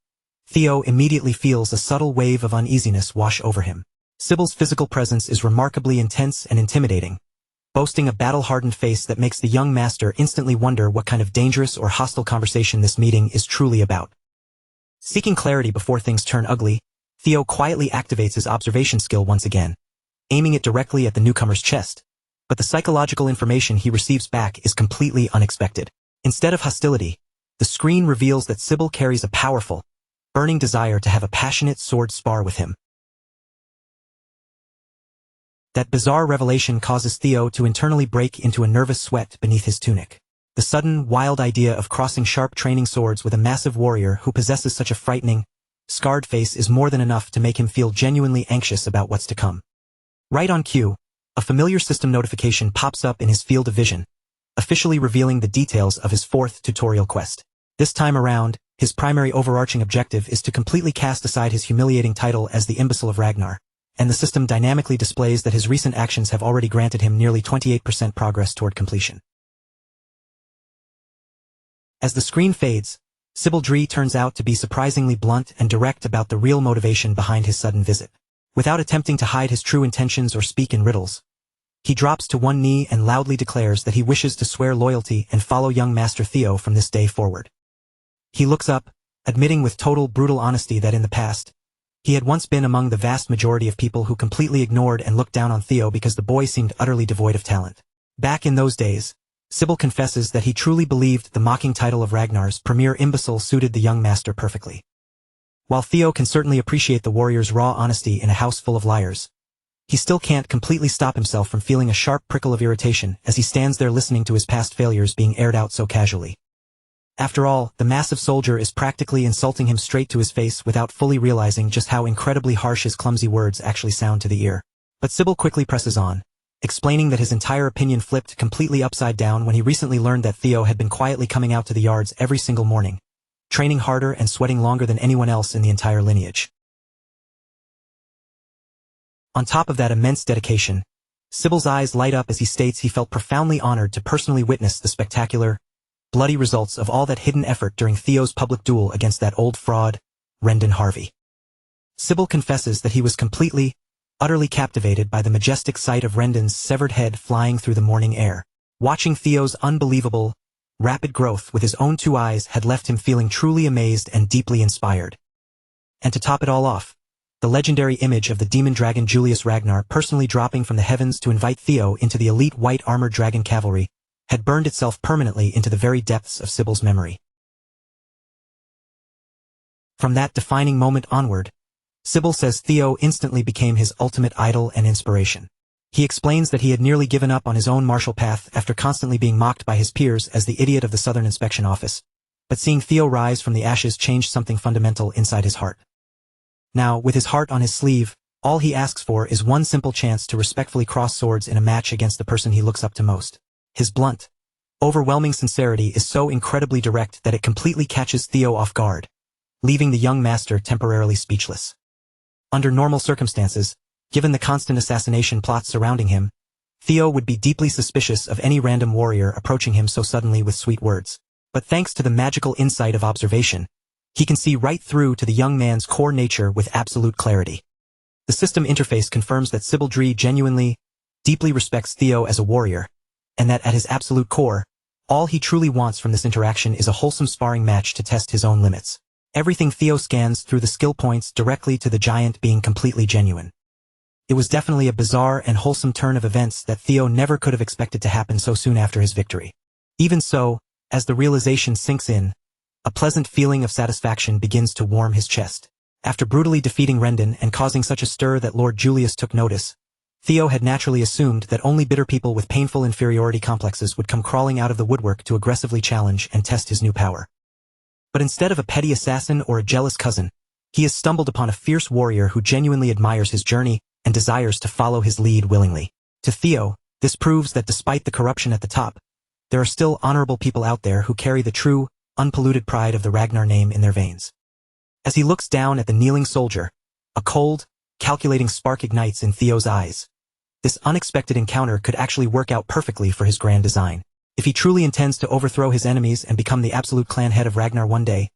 Theo immediately feels a subtle wave of uneasiness wash over him. Sybil's physical presence is remarkably intense and intimidating, boasting a battle-hardened face that makes the young master instantly wonder what kind of dangerous or hostile conversation this meeting is truly about. Seeking clarity before things turn ugly, Theo quietly activates his observation skill once again, aiming it directly at the newcomer's chest. But the psychological information he receives back is completely unexpected. Instead of hostility, the screen reveals that Sybil carries a powerful, burning desire to have a passionate sword spar with him. That bizarre revelation causes Theo to internally break into a nervous sweat beneath his tunic. The sudden, wild idea of crossing sharp training swords with a massive warrior who possesses such a frightening, scarred face is more than enough to make him feel genuinely anxious about what's to come. Right on cue, a familiar system notification pops up in his field of vision, officially revealing the details of his 4th tutorial quest. This time around, his primary overarching objective is to completely cast aside his humiliating title as the Imbecile of Ragnar, and the system dynamically displays that his recent actions have already granted him nearly 28% progress toward completion. As the screen fades, Sybil turns out to be surprisingly blunt and direct about the real motivation behind his sudden visit. Without attempting to hide his true intentions or speak in riddles, he drops to one knee and loudly declares that he wishes to swear loyalty and follow young Master Theo from this day forward. He looks up, admitting with total brutal honesty that in the past, he had once been among the vast majority of people who completely ignored and looked down on Theo because the boy seemed utterly devoid of talent. Back in those days, Sybil confesses that he truly believed the mocking title of Ragnar's premier imbecile suited the young master perfectly. While Theo can certainly appreciate the warrior's raw honesty in a house full of liars, he still can't completely stop himself from feeling a sharp prickle of irritation as he stands there listening to his past failures being aired out so casually. After all, the massive soldier is practically insulting him straight to his face without fully realizing just how incredibly harsh his clumsy words actually sound to the ear. But Sybil quickly presses on, explaining that his entire opinion flipped completely upside down when he recently learned that Theo had been quietly coming out to the yards every single morning, training harder and sweating longer than anyone else in the entire lineage. On top of that immense dedication, Sybil's eyes light up as he states he felt profoundly honored to personally witness the spectacular, bloody results of all that hidden effort during Theo's public duel against that old fraud, Rendon Harvey. Sybil confesses that he was completely, utterly captivated by the majestic sight of Rendon's severed head flying through the morning air. Watching Theo's unbelievable, rapid growth with his own 2 eyes had left him feeling truly amazed and deeply inspired. And to top it all off, the legendary image of the demon dragon Julius Ragnar personally dropping from the heavens to invite Theo into the elite white armored dragon cavalry had burned itself permanently into the very depths of Sybil's memory. From that defining moment onward, Sybil says Theo instantly became his ultimate idol and inspiration. He explains that he had nearly given up on his own martial path after constantly being mocked by his peers as the idiot of the Southern Inspection Office, but seeing Theo rise from the ashes changed something fundamental inside his heart. Now, with his heart on his sleeve, all he asks for is one simple chance to respectfully cross swords in a match against the person he looks up to most. His blunt, overwhelming sincerity is so incredibly direct that it completely catches Theo off guard, leaving the young master temporarily speechless. Under normal circumstances, given the constant assassination plots surrounding him, Theo would be deeply suspicious of any random warrior approaching him so suddenly with sweet words. But thanks to the magical insight of observation, he can see right through to the young man's core nature with absolute clarity. The system interface confirms that Sybil genuinely, deeply respects Theo as a warrior, and that at his absolute core, all he truly wants from this interaction is a wholesome sparring match to test his own limits. Everything Theo scans through the skill points directly to the giant being completely genuine. It was definitely a bizarre and wholesome turn of events that Theo never could have expected to happen so soon after his victory. Even so, as the realization sinks in, a pleasant feeling of satisfaction begins to warm his chest. After brutally defeating Rendon and causing such a stir that Lord Julius took notice, Theo had naturally assumed that only bitter people with painful inferiority complexes would come crawling out of the woodwork to aggressively challenge and test his new power. But instead of a petty assassin or a jealous cousin, he has stumbled upon a fierce warrior who genuinely admires his journey and desires to follow his lead willingly. To Theo, this proves that despite the corruption at the top, there are still honorable people out there who carry the true, unpolluted pride of the Ragnar name in their veins. As he looks down at the kneeling soldier, a cold, calculating spark ignites in Theo's eyes. This unexpected encounter could actually work out perfectly for his grand design. If he truly intends to overthrow his enemies and become the absolute clan head of Ragnar one day,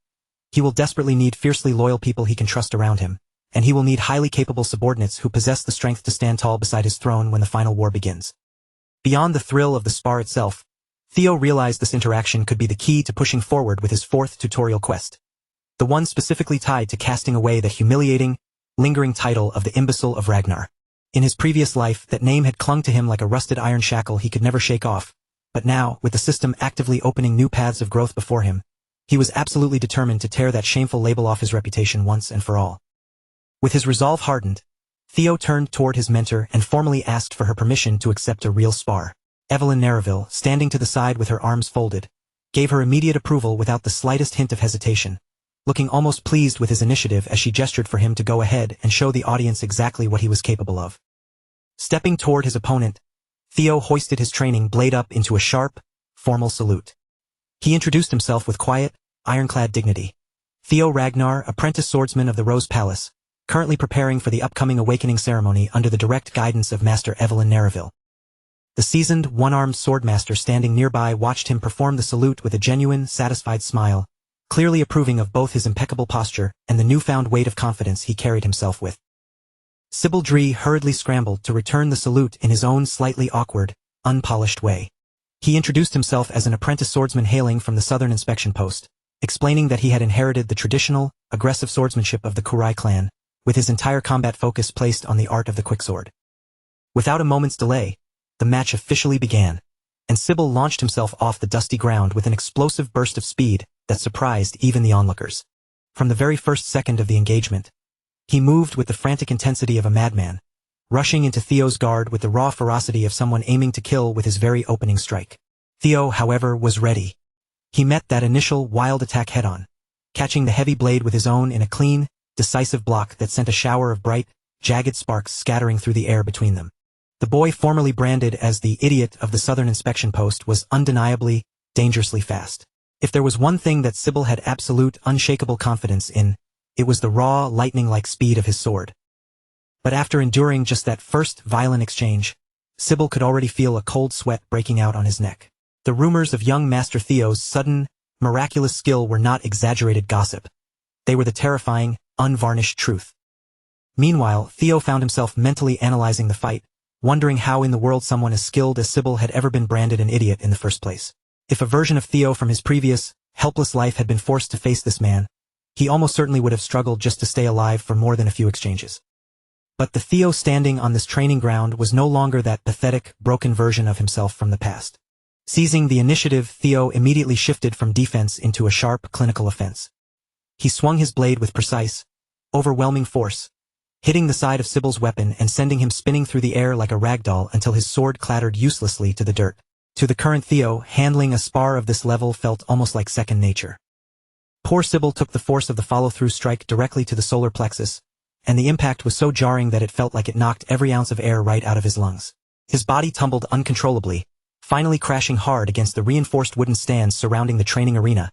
He will desperately need fiercely loyal people he can trust around him, and he will need highly capable subordinates who possess the strength to stand tall beside his throne when the final war begins. Beyond the thrill of the spar itself, Theo realized this interaction could be the key to pushing forward with his fourth tutorial quest. The one specifically tied to casting away the humiliating, lingering title of the Imbecile of Ragnar. In his previous life, that name had clung to him like a rusted iron shackle he could never shake off, but now, with the system actively opening new paths of growth before him, he was absolutely determined to tear that shameful label off his reputation once and for all. With his resolve hardened, Theo turned toward his mentor and formally asked for her permission to accept a real spar. Evelyn Nareville, standing to the side with her arms folded, gave her immediate approval without the slightest hint of hesitation, looking almost pleased with his initiative as she gestured for him to go ahead and show the audience exactly what he was capable of. Stepping toward his opponent, Theo hoisted his training blade up into a sharp, formal salute. He introduced himself with quiet, ironclad dignity. Theo Ragnar, apprentice swordsman of the Rose Palace, currently preparing for the upcoming awakening ceremony under the direct guidance of Master Evelyn Nareville. The seasoned, one-armed swordmaster standing nearby watched him perform the salute with a genuine, satisfied smile, clearly approving of both his impeccable posture and the newfound weight of confidence he carried himself with. Sybil Dree hurriedly scrambled to return the salute in his own slightly awkward, unpolished way. He introduced himself as an apprentice swordsman hailing from the Southern Inspection Post, explaining that he had inherited the traditional, aggressive swordsmanship of the Kurai clan, with his entire combat focus placed on the art of the quicksword. Without a moment's delay, the match officially began, and Sybil launched himself off the dusty ground with an explosive burst of speed that surprised even the onlookers. From the very first second of the engagement, he moved with the frantic intensity of a madman, rushing into Theo's guard with the raw ferocity of someone aiming to kill with his very opening strike. Theo, however, was ready. He met that initial wild attack head-on, catching the heavy blade with his own in a clean, decisive block that sent a shower of bright, jagged sparks scattering through the air between them. The boy formerly branded as the idiot of the Southern Inspection Post was undeniably, dangerously fast. If there was one thing that Sybil had absolute, unshakable confidence in, it was the raw, lightning-like speed of his sword. But after enduring just that first violent exchange, Sybil could already feel a cold sweat breaking out on his neck. The rumors of young Master Theo's sudden, miraculous skill were not exaggerated gossip. They were the terrifying, unvarnished truth. Meanwhile, Theo found himself mentally analyzing the fight, wondering how in the world someone as skilled as Sybil had ever been branded an idiot in the first place. If a version of Theo from his previous, helpless life had been forced to face this man, he almost certainly would have struggled just to stay alive for more than a few exchanges. But the Theo standing on this training ground was no longer that pathetic, broken version of himself from the past. Seizing the initiative, Theo immediately shifted from defense into a sharp, clinical offense. He swung his blade with precise, overwhelming force, hitting the side of Sybil's weapon and sending him spinning through the air like a ragdoll until his sword clattered uselessly to the dirt. To the current Theo, handling a spar of this level felt almost like second nature. Poor Sybil took the force of the follow-through strike directly to the solar plexus, and the impact was so jarring that it felt like it knocked every ounce of air right out of his lungs. His body tumbled uncontrollably, finally crashing hard against the reinforced wooden stands surrounding the training arena,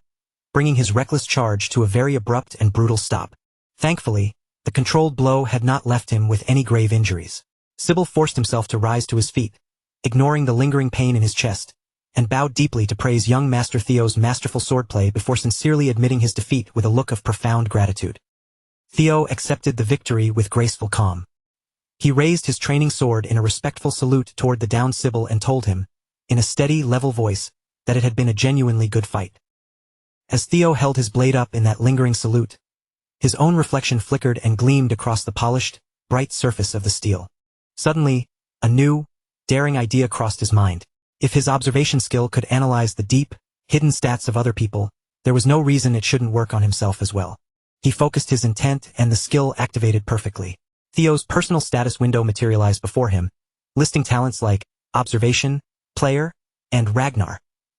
bringing his reckless charge to a very abrupt and brutal stop. Thankfully, the controlled blow had not left him with any grave injuries. Sybil forced himself to rise to his feet, ignoring the lingering pain in his chest, and bowed deeply to praise young Master Theo's masterful swordplay before sincerely admitting his defeat with a look of profound gratitude. Theo accepted the victory with graceful calm. He raised his training sword in a respectful salute toward the downed Sybil and told him, in a steady, level voice, that it had been a genuinely good fight. As Theo held his blade up in that lingering salute, his own reflection flickered and gleamed across the polished, bright surface of the steel. Suddenly, a new, daring idea crossed his mind. If his observation skill could analyze the deep, hidden stats of other people, there was no reason it shouldn't work on himself as well. He focused his intent and the skill activated perfectly. Theo's personal status window materialized before him, listing talents like Observation, Player, and Ragnar,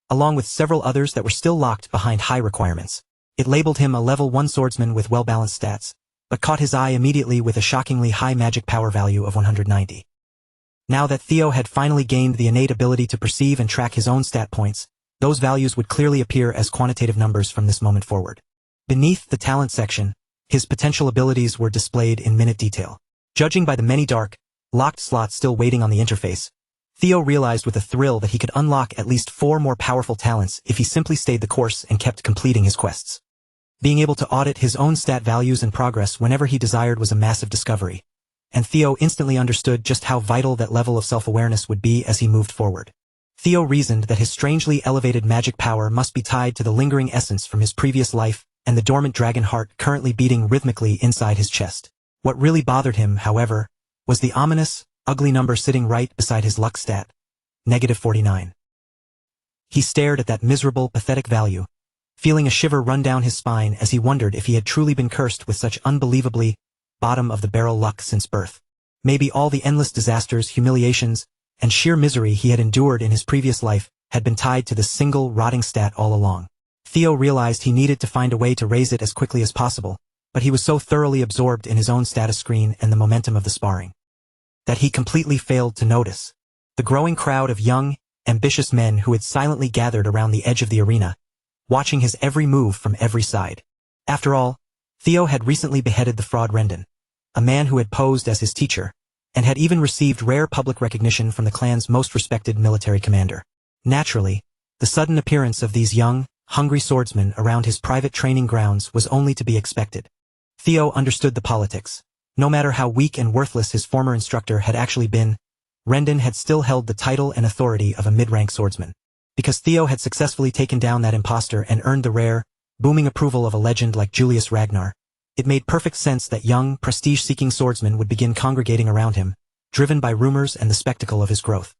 along with several others that were still locked behind high requirements. It labeled him a level 1 swordsman with well-balanced stats, but caught his eye immediately with a shockingly high magic power value of 190. Now that Theo had finally gained the innate ability to perceive and track his own stat points, those values would clearly appear as quantitative numbers from this moment forward. Beneath the talent section, his potential abilities were displayed in minute detail. Judging by the many dark, locked slots still waiting on the interface, Theo realized with a thrill that he could unlock at least 4 more powerful talents if he simply stayed the course and kept completing his quests. Being able to audit his own stat values and progress whenever he desired was a massive discovery, and Theo instantly understood just how vital that level of self-awareness would be as he moved forward. Theo reasoned that his strangely elevated magic power must be tied to the lingering essence from his previous life and the dormant dragon heart currently beating rhythmically inside his chest. What really bothered him, however, was the ominous, ugly number sitting right beside his luck stat, -49. He stared at that miserable, pathetic value, feeling a shiver run down his spine as he wondered if he had truly been cursed with such unbelievably bottom-of-the-barrel luck since birth. Maybe all the endless disasters, humiliations, and sheer misery he had endured in his previous life had been tied to this single, rotting stat all along. Theo realized he needed to find a way to raise it as quickly as possible, but he was so thoroughly absorbed in his own status screen and the momentum of the sparring that he completely failed to notice the growing crowd of young, ambitious men who had silently gathered around the edge of the arena, watching his every move from every side. After all, Theo had recently beheaded the fraud Rendon, a man who had posed as his teacher, and had even received rare public recognition from the clan's most respected military commander. Naturally, the sudden appearance of these young, hungry swordsmen around his private training grounds was only to be expected. Theo understood the politics. No matter how weak and worthless his former instructor had actually been, Rendon had still held the title and authority of a mid-rank swordsman. Because Theo had successfully taken down that imposter and earned the rare, booming approval of a legend like Julius Ragnar, it made perfect sense that young, prestige-seeking swordsmen would begin congregating around him, driven by rumors and the spectacle of his growth.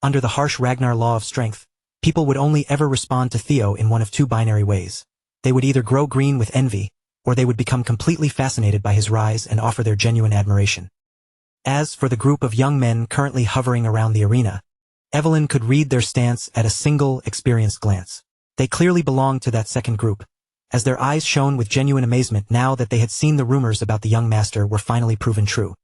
Under the harsh Ragnar law of strength, people would only ever respond to Theo in one of two binary ways. They would either grow green with envy, or they would become completely fascinated by his rise and offer their genuine admiration. As for the group of young men currently hovering around the arena, Evelyn could read their stance at a single, experienced glance. They clearly belonged to that second group, as their eyes shone with genuine amazement now that they had seen the rumors about the young master were finally proven true.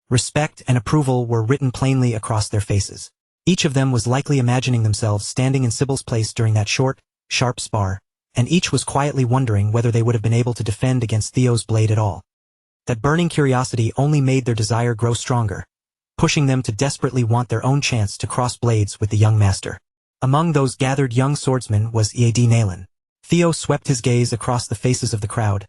Respect and approval were written plainly across their faces. Each of them was likely imagining themselves standing in Sybil's place during that short, sharp spar, and each was quietly wondering whether they would have been able to defend against Theo's blade at all. That burning curiosity only made their desire grow stronger, pushing them to desperately want their own chance to cross blades with the young master. Among those gathered young swordsmen was Ead Nalen. Theo swept his gaze across the faces of the crowd,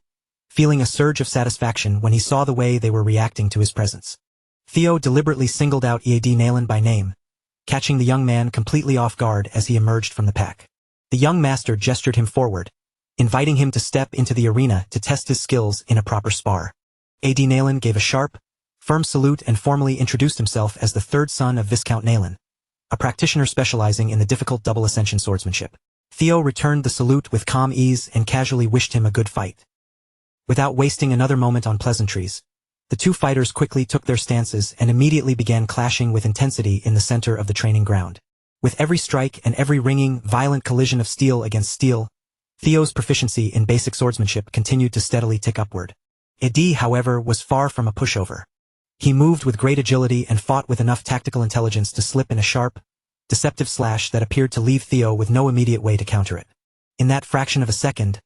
feeling a surge of satisfaction when he saw the way they were reacting to his presence. Theo deliberately singled out Ead Nalen by name, catching the young man completely off guard as he emerged from the pack. The young master gestured him forward, inviting him to step into the arena to test his skills in a proper spar. Ead Nalen gave a sharp, firm salute and formally introduced himself as the third son of Viscount Nalen, a practitioner specializing in the difficult double ascension swordsmanship. Theo returned the salute with calm ease and casually wished him a good fight. Without wasting another moment on pleasantries, the two fighters quickly took their stances and immediately began clashing with intensity in the center of the training ground. With every strike and every ringing, violent collision of steel against steel, Theo's proficiency in basic swordsmanship continued to steadily tick upward. Ead, however, was far from a pushover. He moved with great agility and fought with enough tactical intelligence to slip in a sharp, deceptive slash that appeared to leave Theo with no immediate way to counter it. In that fraction of a second,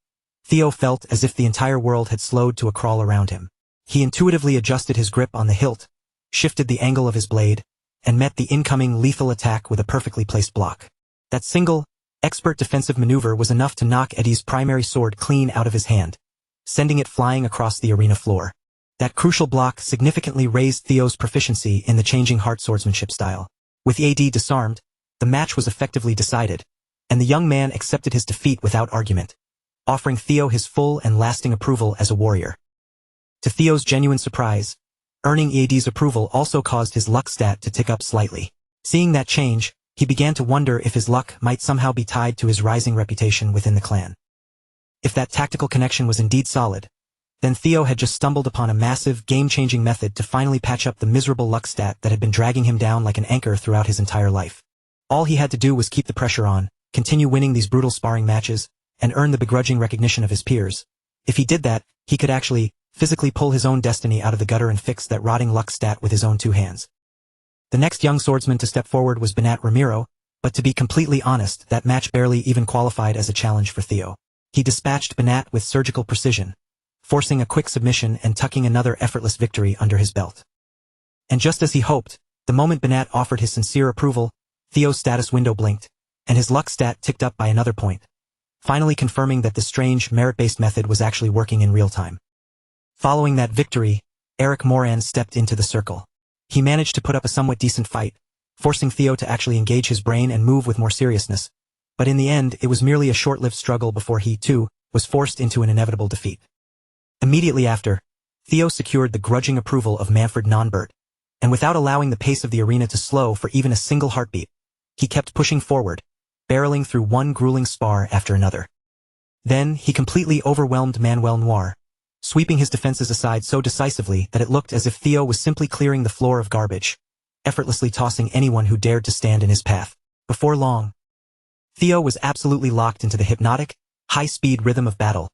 Theo felt as if the entire world had slowed to a crawl around him. He intuitively adjusted his grip on the hilt, shifted the angle of his blade, and met the incoming lethal attack with a perfectly placed block. That single, expert defensive maneuver was enough to knock Eddie's primary sword clean out of his hand, sending it flying across the arena floor. That crucial block significantly raised Theo's proficiency in the changing heart swordsmanship style. With Ead disarmed, the match was effectively decided, and the young man accepted his defeat without argument, offering Theo his full and lasting approval as a warrior. To Theo's genuine surprise, earning Ead's approval also caused his luck stat to tick up slightly. Seeing that change, he began to wonder if his luck might somehow be tied to his rising reputation within the clan. If that tactical connection was indeed solid, then Theo had just stumbled upon a massive, game-changing method to finally patch up the miserable luck stat that had been dragging him down like an anchor throughout his entire life. All he had to do was keep the pressure on, continue winning these brutal sparring matches, and earn the begrudging recognition of his peers. If he did that, he could actually, physically pull his own destiny out of the gutter and fix that rotting luck stat with his own two hands. The next young swordsman to step forward was Banat Ramiro, but to be completely honest, that match barely even qualified as a challenge for Theo. He dispatched Banat with surgical precision, forcing a quick submission and tucking another effortless victory under his belt. And just as he hoped, the moment Banat offered his sincere approval, Theo's status window blinked, and his luck stat ticked up by another point, finally confirming that this strange, merit-based method was actually working in real time. Following that victory, Eric Moran stepped into the circle. He managed to put up a somewhat decent fight, forcing Theo to actually engage his brain and move with more seriousness. But in the end, it was merely a short-lived struggle before he, too, was forced into an inevitable defeat. Immediately after, Theo secured the grudging approval of Manfred Nonbert, and without allowing the pace of the arena to slow for even a single heartbeat, he kept pushing forward, barreling through one grueling spar after another. Then, he completely overwhelmed Manuel Noir, sweeping his defenses aside so decisively that it looked as if Theo was simply clearing the floor of garbage, effortlessly tossing anyone who dared to stand in his path. Before long, Theo was absolutely locked into the hypnotic, high-speed rhythm of battle,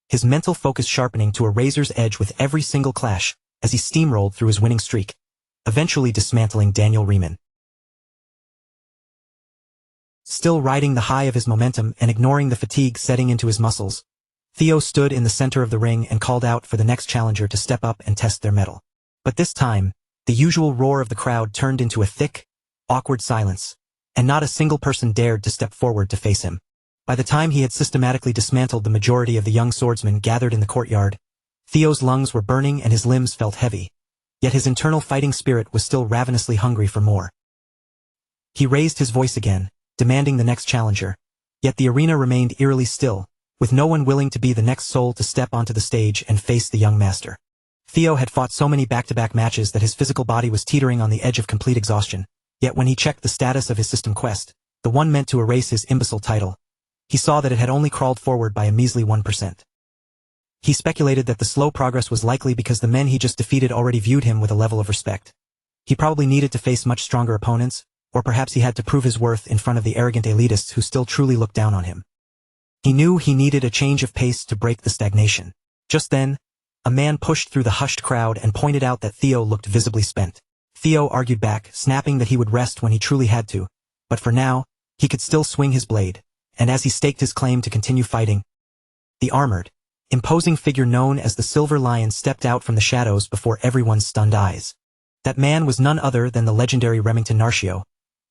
his mental focus sharpening to a razor's edge with every single clash as he steamrolled through his winning streak, eventually dismantling Daniel Riemann. Still riding the high of his momentum and ignoring the fatigue setting into his muscles, Theo stood in the center of the ring and called out for the next challenger to step up and test their mettle. But this time, the usual roar of the crowd turned into a thick, awkward silence, and not a single person dared to step forward to face him. By the time he had systematically dismantled the majority of the young swordsmen gathered in the courtyard, Theo's lungs were burning and his limbs felt heavy, yet his internal fighting spirit was still ravenously hungry for more. He raised his voice again, demanding the next challenger, yet the arena remained eerily still, with no one willing to be the next soul to step onto the stage and face the young master. Theo had fought so many back-to-back matches that his physical body was teetering on the edge of complete exhaustion, yet when he checked the status of his system quest, the one meant to erase his imbecile title, he saw that it had only crawled forward by a measly 1%. He speculated that the slow progress was likely because the men he just defeated already viewed him with a level of respect. He probably needed to face much stronger opponents, or perhaps he had to prove his worth in front of the arrogant elitists who still truly looked down on him. He knew he needed a change of pace to break the stagnation. Just then, a man pushed through the hushed crowd and pointed out that Theo looked visibly spent. Theo argued back, snapping that he would rest when he truly had to, but for now, he could still swing his blade, and as he staked his claim to continue fighting, the armored, imposing figure known as the Silver Lion stepped out from the shadows before everyone's stunned eyes. That man was none other than the legendary Remington Narcio,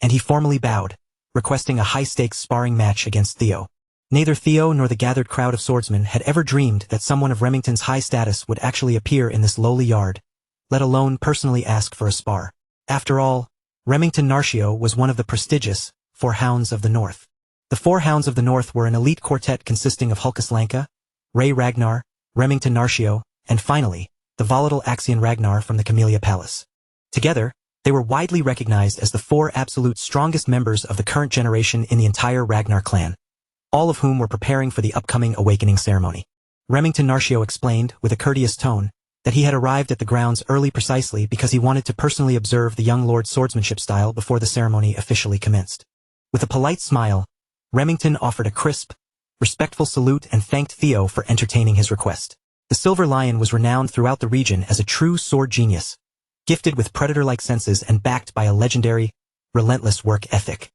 and he formally bowed, requesting a high-stakes sparring match against Theo. Neither Theo nor the gathered crowd of swordsmen had ever dreamed that someone of Remington's high status would actually appear in this lowly yard, let alone personally ask for a spar. After all, Remington Narcio was one of the prestigious Four Hounds of the North. The Four Hounds of the North were an elite quartet consisting of Hulkus Lanka, Ray Ragnar, Remington Narcio, and finally, the volatile Axion Ragnar from the Camellia Palace. Together, they were widely recognized as the four absolute strongest members of the current generation in the entire Ragnar clan, all of whom were preparing for the upcoming awakening ceremony. Remington Narcio explained, with a courteous tone, that he had arrived at the grounds early precisely because he wanted to personally observe the young lord's swordsmanship style before the ceremony officially commenced. With a polite smile, Remington offered a crisp, respectful salute and thanked Theo for entertaining his request. The Silver Lion was renowned throughout the region as a true sword genius, gifted with predator-like senses and backed by a legendary, relentless work ethic.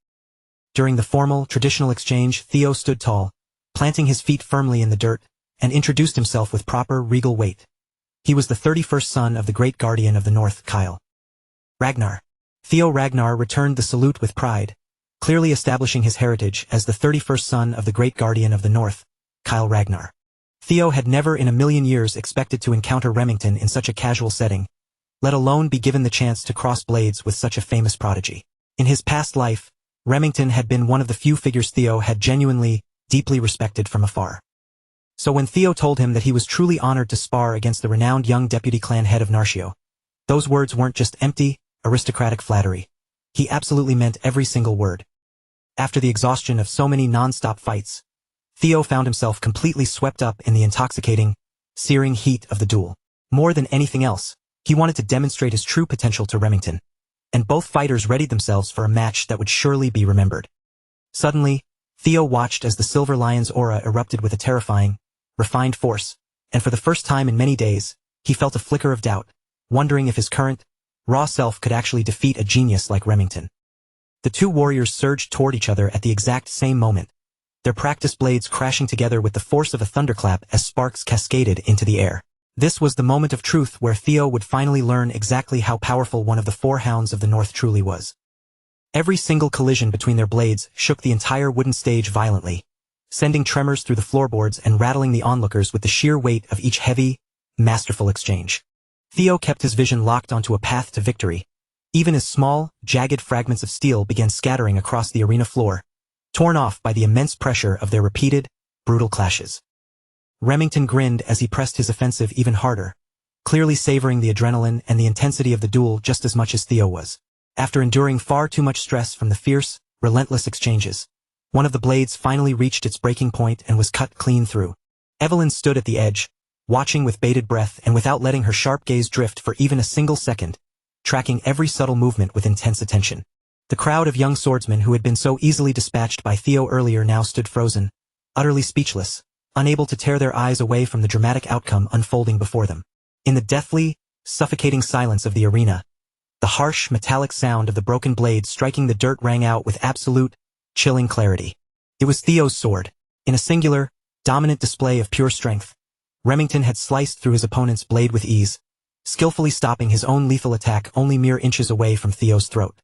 During the formal, traditional exchange, Theo stood tall, planting his feet firmly in the dirt, and introduced himself with proper, regal weight. He was the 31st son of the great guardian of the North, Kyle Ragnar. Theo Ragnar returned the salute with pride, clearly establishing his heritage as the 31st son of the great guardian of the North, Kyle Ragnar. Theo had never in a million years expected to encounter Remington in such a casual setting, let alone be given the chance to cross blades with such a famous prodigy. In his past life, Remington had been one of the few figures Theo had genuinely, deeply respected from afar. So when Theo told him that he was truly honored to spar against the renowned young deputy clan head of Narcio, those words weren't just empty, aristocratic flattery. He absolutely meant every single word. After the exhaustion of so many non-stop fights, Theo found himself completely swept up in the intoxicating, searing heat of the duel. More than anything else, he wanted to demonstrate his true potential to Remington, and both fighters readied themselves for a match that would surely be remembered. Suddenly, Theo watched as the Silver Lion's aura erupted with a terrifying, refined force, and for the first time in many days, he felt a flicker of doubt, wondering if his current, raw self could actually defeat a genius like Remington. The two warriors surged toward each other at the exact same moment, their practiced blades crashing together with the force of a thunderclap as sparks cascaded into the air. This was the moment of truth where Theo would finally learn exactly how powerful one of the Four Hounds of the North truly was. Every single collision between their blades shook the entire wooden stage violently, sending tremors through the floorboards and rattling the onlookers with the sheer weight of each heavy, masterful exchange. Theo kept his vision locked onto a path to victory, even as small, jagged fragments of steel began scattering across the arena floor, torn off by the immense pressure of their repeated, brutal clashes. Remington grinned as he pressed his offensive even harder, clearly savoring the adrenaline and the intensity of the duel just as much as Theo was. After enduring far too much stress from the fierce, relentless exchanges, one of the blades finally reached its breaking point and was cut clean through. Evelyn stood at the edge, watching with bated breath and without letting her sharp gaze drift for even a single second, tracking every subtle movement with intense attention. The crowd of young swordsmen who had been so easily dispatched by Theo earlier now stood frozen, utterly speechless, unable to tear their eyes away from the dramatic outcome unfolding before them. In the deathly, suffocating silence of the arena, the harsh, metallic sound of the broken blade striking the dirt rang out with absolute, chilling clarity. It was Theo's sword. In a singular, dominant display of pure strength, Remington had sliced through his opponent's blade with ease, skillfully stopping his own lethal attack only mere inches away from Theo's throat.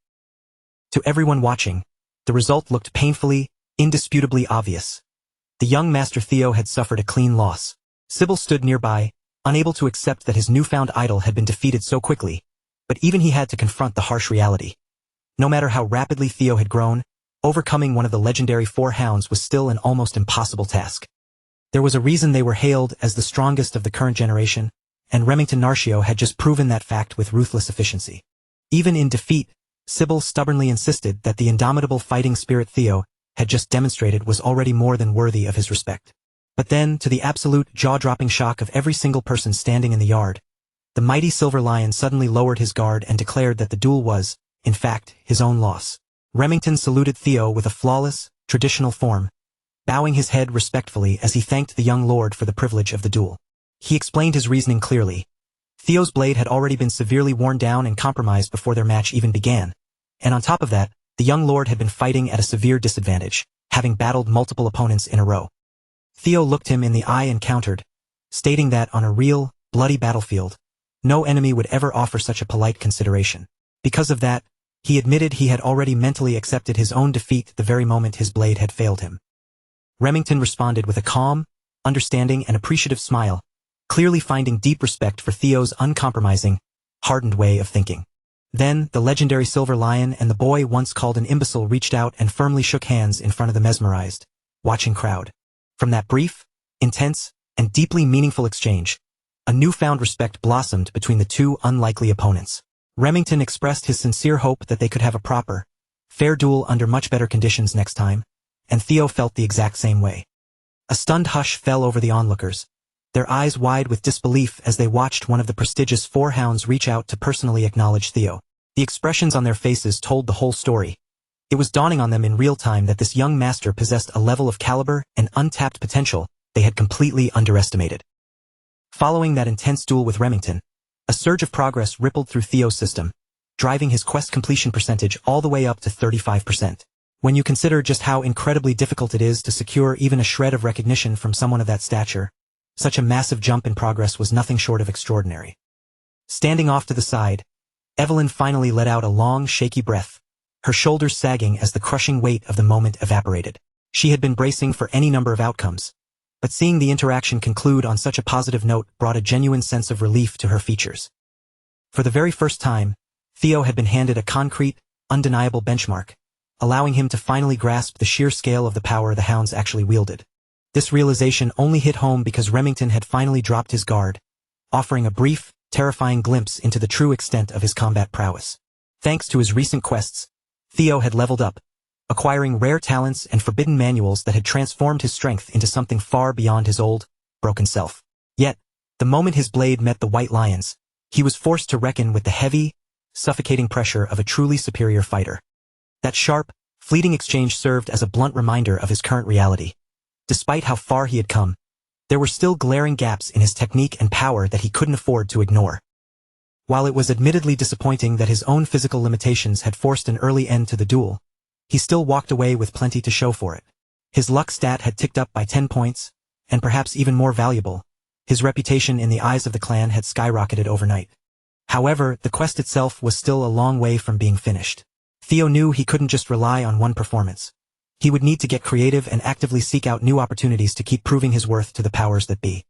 To everyone watching, the result looked painfully, indisputably obvious. The young Master Theo had suffered a clean loss. Sybil stood nearby, unable to accept that his newfound idol had been defeated so quickly, but even he had to confront the harsh reality. No matter how rapidly Theo had grown, overcoming one of the legendary four hounds was still an almost impossible task. There was a reason they were hailed as the strongest of the current generation, and Remington Narcio had just proven that fact with ruthless efficiency. Even in defeat, Sybil stubbornly insisted that the indomitable fighting spirit Theo had just demonstrated was already more than worthy of his respect. But then, to the absolute jaw-dropping shock of every single person standing in the yard, the mighty Silver Lion suddenly lowered his guard and declared that the duel was, in fact, his own loss. Remington saluted Theo with a flawless, traditional form, bowing his head respectfully as he thanked the young lord for the privilege of the duel. He explained his reasoning clearly. Theo's blade had already been severely worn down and compromised before their match even began, and on top of that, the young lord had been fighting at a severe disadvantage, having battled multiple opponents in a row. Theo looked him in the eye and countered, stating that on a real, bloody battlefield, no enemy would ever offer such a polite consideration. Because of that, he admitted he had already mentally accepted his own defeat the very moment his blade had failed him. Remington responded with a calm, understanding and appreciative smile, clearly finding deep respect for Theo's uncompromising, hardened way of thinking. Then, the legendary Silver Lion and the boy once called an imbecile reached out and firmly shook hands in front of the mesmerized, watching crowd. From that brief, intense, and deeply meaningful exchange, a newfound respect blossomed between the two unlikely opponents. Remington expressed his sincere hope that they could have a proper, fair duel under much better conditions next time, and Theo felt the exact same way. A stunned hush fell over the onlookers, their eyes wide with disbelief as they watched one of the prestigious four hounds reach out to personally acknowledge Theo. The expressions on their faces told the whole story. It was dawning on them in real time that this young master possessed a level of caliber and untapped potential they had completely underestimated. Following that intense duel with Remington, a surge of progress rippled through Theo's system, driving his quest completion percentage all the way up to 35%. When you consider just how incredibly difficult it is to secure even a shred of recognition from someone of that stature, such a massive jump in progress was nothing short of extraordinary. Standing off to the side, Evelyn finally let out a long, shaky breath, her shoulders sagging as the crushing weight of the moment evaporated. She had been bracing for any number of outcomes, but seeing the interaction conclude on such a positive note brought a genuine sense of relief to her features. For the very first time, Theo had been handed a concrete, undeniable benchmark, allowing him to finally grasp the sheer scale of the power the hounds actually wielded. This realization only hit home because Remington had finally dropped his guard, offering a brief, terrifying glimpse into the true extent of his combat prowess. Thanks to his recent quests, Theo had leveled up, acquiring rare talents and forbidden manuals that had transformed his strength into something far beyond his old, broken self. Yet, the moment his blade met the White Lion's, he was forced to reckon with the heavy, suffocating pressure of a truly superior fighter. That sharp, fleeting exchange served as a blunt reminder of his current reality. Despite how far he had come, there were still glaring gaps in his technique and power that he couldn't afford to ignore. While it was admittedly disappointing that his own physical limitations had forced an early end to the duel, he still walked away with plenty to show for it. His luck stat had ticked up by 10 points, and perhaps even more valuable, his reputation in the eyes of the clan had skyrocketed overnight. However, the quest itself was still a long way from being finished. Theo knew he couldn't just rely on one performance. He would need to get creative and actively seek out new opportunities to keep proving his worth to the powers that be.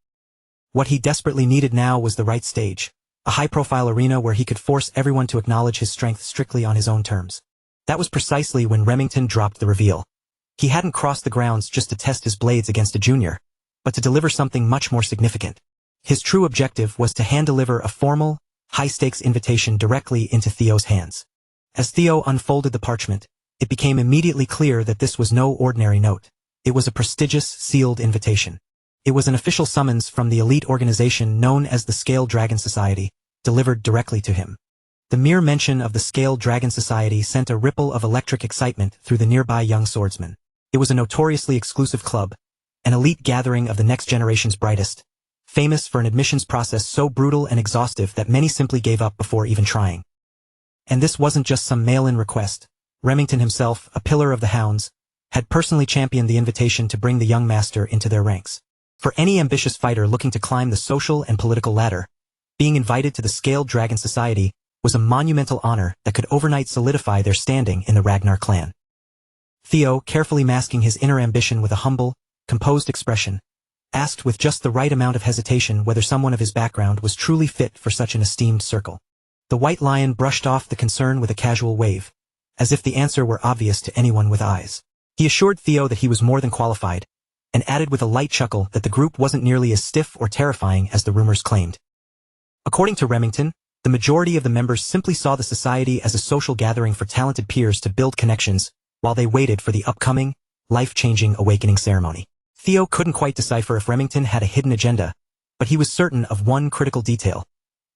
What he desperately needed now was the right stage, a high-profile arena where he could force everyone to acknowledge his strength strictly on his own terms. That was precisely when Remington dropped the reveal. He hadn't crossed the grounds just to test his blades against a junior, but to deliver something much more significant. His true objective was to hand-deliver a formal, high-stakes invitation directly into Theo's hands. As Theo unfolded the parchment, it became immediately clear that this was no ordinary note. It was a prestigious, sealed invitation. It was an official summons from the elite organization known as the Scale Dragon Society, delivered directly to him. The mere mention of the Scale Dragon Society sent a ripple of electric excitement through the nearby young swordsmen. It was a notoriously exclusive club, an elite gathering of the next generation's brightest, famous for an admissions process so brutal and exhaustive that many simply gave up before even trying. And this wasn't just some mail-in request. Remington himself, a pillar of the hounds, had personally championed the invitation to bring the young master into their ranks. For any ambitious fighter looking to climb the social and political ladder, being invited to the Scaled Dragon Society was a monumental honor that could overnight solidify their standing in the Ragnar clan. Theo, carefully masking his inner ambition with a humble, composed expression, asked with just the right amount of hesitation whether someone of his background was truly fit for such an esteemed circle. The White Lion brushed off the concern with a casual wave, as if the answer were obvious to anyone with eyes. He assured Theo that he was more than qualified, and added with a light chuckle that the group wasn't nearly as stiff or terrifying as the rumors claimed. According to Remington, the majority of the members simply saw the society as a social gathering for talented peers to build connections, while they waited for the upcoming, life-changing awakening ceremony. Theo couldn't quite decipher if Remington had a hidden agenda, but he was certain of one critical detail.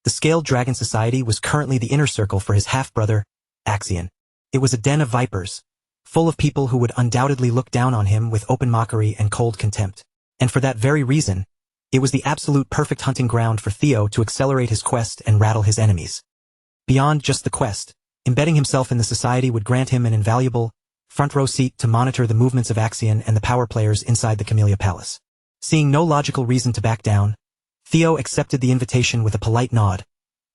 The Scaled Dragon Society was currently the inner circle for his half-brother, Axion. It was a den of vipers, full of people who would undoubtedly look down on him with open mockery and cold contempt. And for that very reason, it was the absolute perfect hunting ground for Theo to accelerate his quest and rattle his enemies. Beyond just the quest, embedding himself in the society would grant him an invaluable, front-row seat to monitor the movements of Axion and the power players inside the Camellia Palace. Seeing no logical reason to back down, Theo accepted the invitation with a polite nod,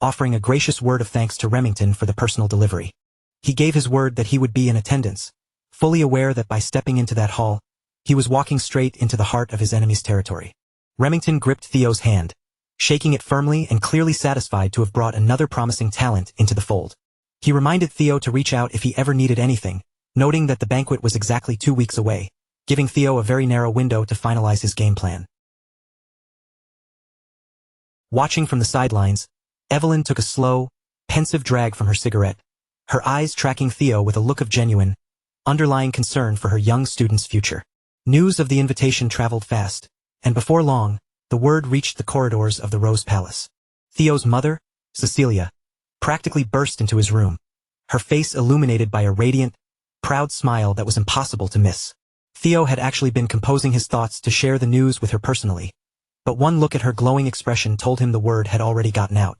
offering a gracious word of thanks to Remington for the personal delivery. He gave his word that he would be in attendance, fully aware that by stepping into that hall, he was walking straight into the heart of his enemy's territory. Remington gripped Theo's hand, shaking it firmly and clearly satisfied to have brought another promising talent into the fold. He reminded Theo to reach out if he ever needed anything, noting that the banquet was exactly 2 weeks away, giving Theo a very narrow window to finalize his game plan. Watching from the sidelines, Evelyn took a slow, pensive drag from her cigarette, her eyes tracking Theo with a look of genuine, underlying concern for her young student's future. News of the invitation traveled fast, and before long, the word reached the corridors of the Rose Palace. Theo's mother, Cecilia, practically burst into his room, her face illuminated by a radiant, proud smile that was impossible to miss. Theo had actually been composing his thoughts to share the news with her personally, but one look at her glowing expression told him the word had already gotten out.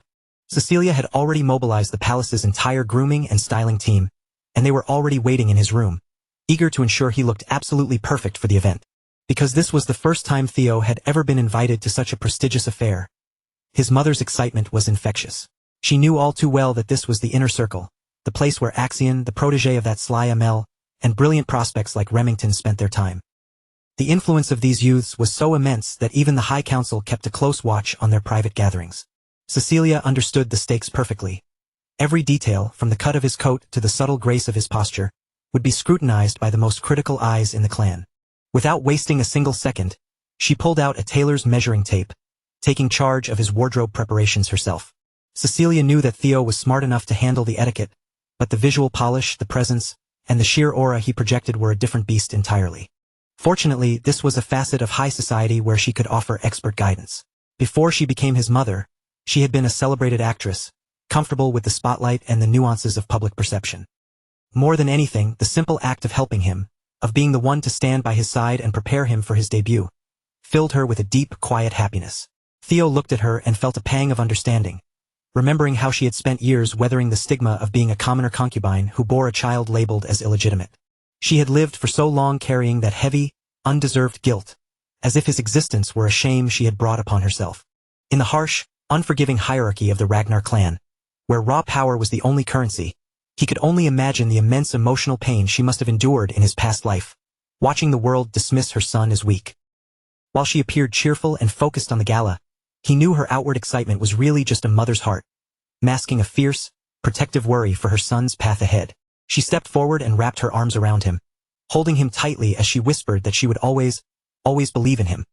Cecilia had already mobilized the palace's entire grooming and styling team, and they were already waiting in his room, eager to ensure he looked absolutely perfect for the event. Because this was the first time Theo had ever been invited to such a prestigious affair, his mother's excitement was infectious. She knew all too well that this was the inner circle, the place where Axion, the protege of that sly Amel, and brilliant prospects like Remington spent their time. The influence of these youths was so immense that even the High Council kept a close watch on their private gatherings. Cecilia understood the stakes perfectly. Every detail, from the cut of his coat to the subtle grace of his posture, would be scrutinized by the most critical eyes in the clan. Without wasting a single second, she pulled out a tailor's measuring tape, taking charge of his wardrobe preparations herself. Cecilia knew that Theo was smart enough to handle the etiquette, but the visual polish, the presence, and the sheer aura he projected were a different beast entirely. Fortunately, this was a facet of high society where she could offer expert guidance. Before she became his mother, she had been a celebrated actress, comfortable with the spotlight and the nuances of public perception. More than anything, the simple act of helping him, of being the one to stand by his side and prepare him for his debut, filled her with a deep, quiet happiness. Theo looked at her and felt a pang of understanding, remembering how she had spent years weathering the stigma of being a commoner concubine who bore a child labeled as illegitimate. She had lived for so long carrying that heavy, undeserved guilt, as if his existence were a shame she had brought upon herself. In the harsh, unforgiving hierarchy of the Ragnar clan, where raw power was the only currency, he could only imagine the immense emotional pain she must have endured in his past life. watching the world dismiss her son as weak. While she appeared cheerful and focused on the gala, he knew her outward excitement was really just a mother's heart, masking a fierce, protective worry for her son's path ahead. She stepped forward and wrapped her arms around him, holding him tightly as she whispered that she would always believe in him,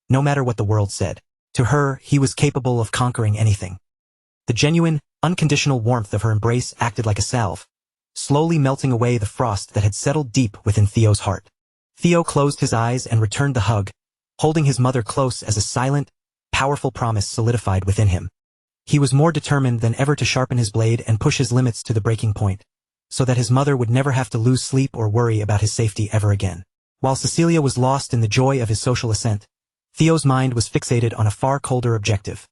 no matter what the world said. To her, he was capable of conquering anything. The genuine, unconditional warmth of her embrace acted like a salve, slowly melting away the frost that had settled deep within Theo's heart. Theo closed his eyes and returned the hug, holding his mother close as a silent, powerful promise solidified within him. He was more determined than ever to sharpen his blade and push his limits to the breaking point, so that his mother would never have to lose sleep or worry about his safety ever again. While Cecilia was lost in the joy of his social ascent, Theo's mind was fixated on a far colder objective,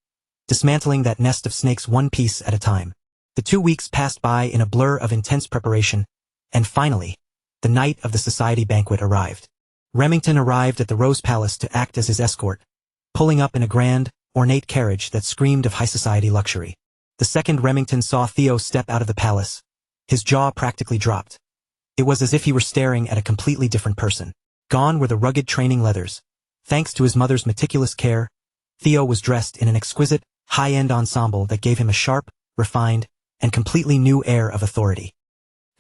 dismantling that nest of snakes one piece at a time. The 2 weeks passed by in a blur of intense preparation, and finally, the night of the society banquet arrived. Remington arrived at the Rose Palace to act as his escort, pulling up in a grand, ornate carriage that screamed of high society luxury. The second Remington saw Theo step out of the palace, his jaw practically dropped. It was as if he were staring at a completely different person. Gone were the rugged training leathers. Thanks to his mother's meticulous care, Theo was dressed in an exquisite, high-end ensemble that gave him a sharp, refined, and completely new air of authority.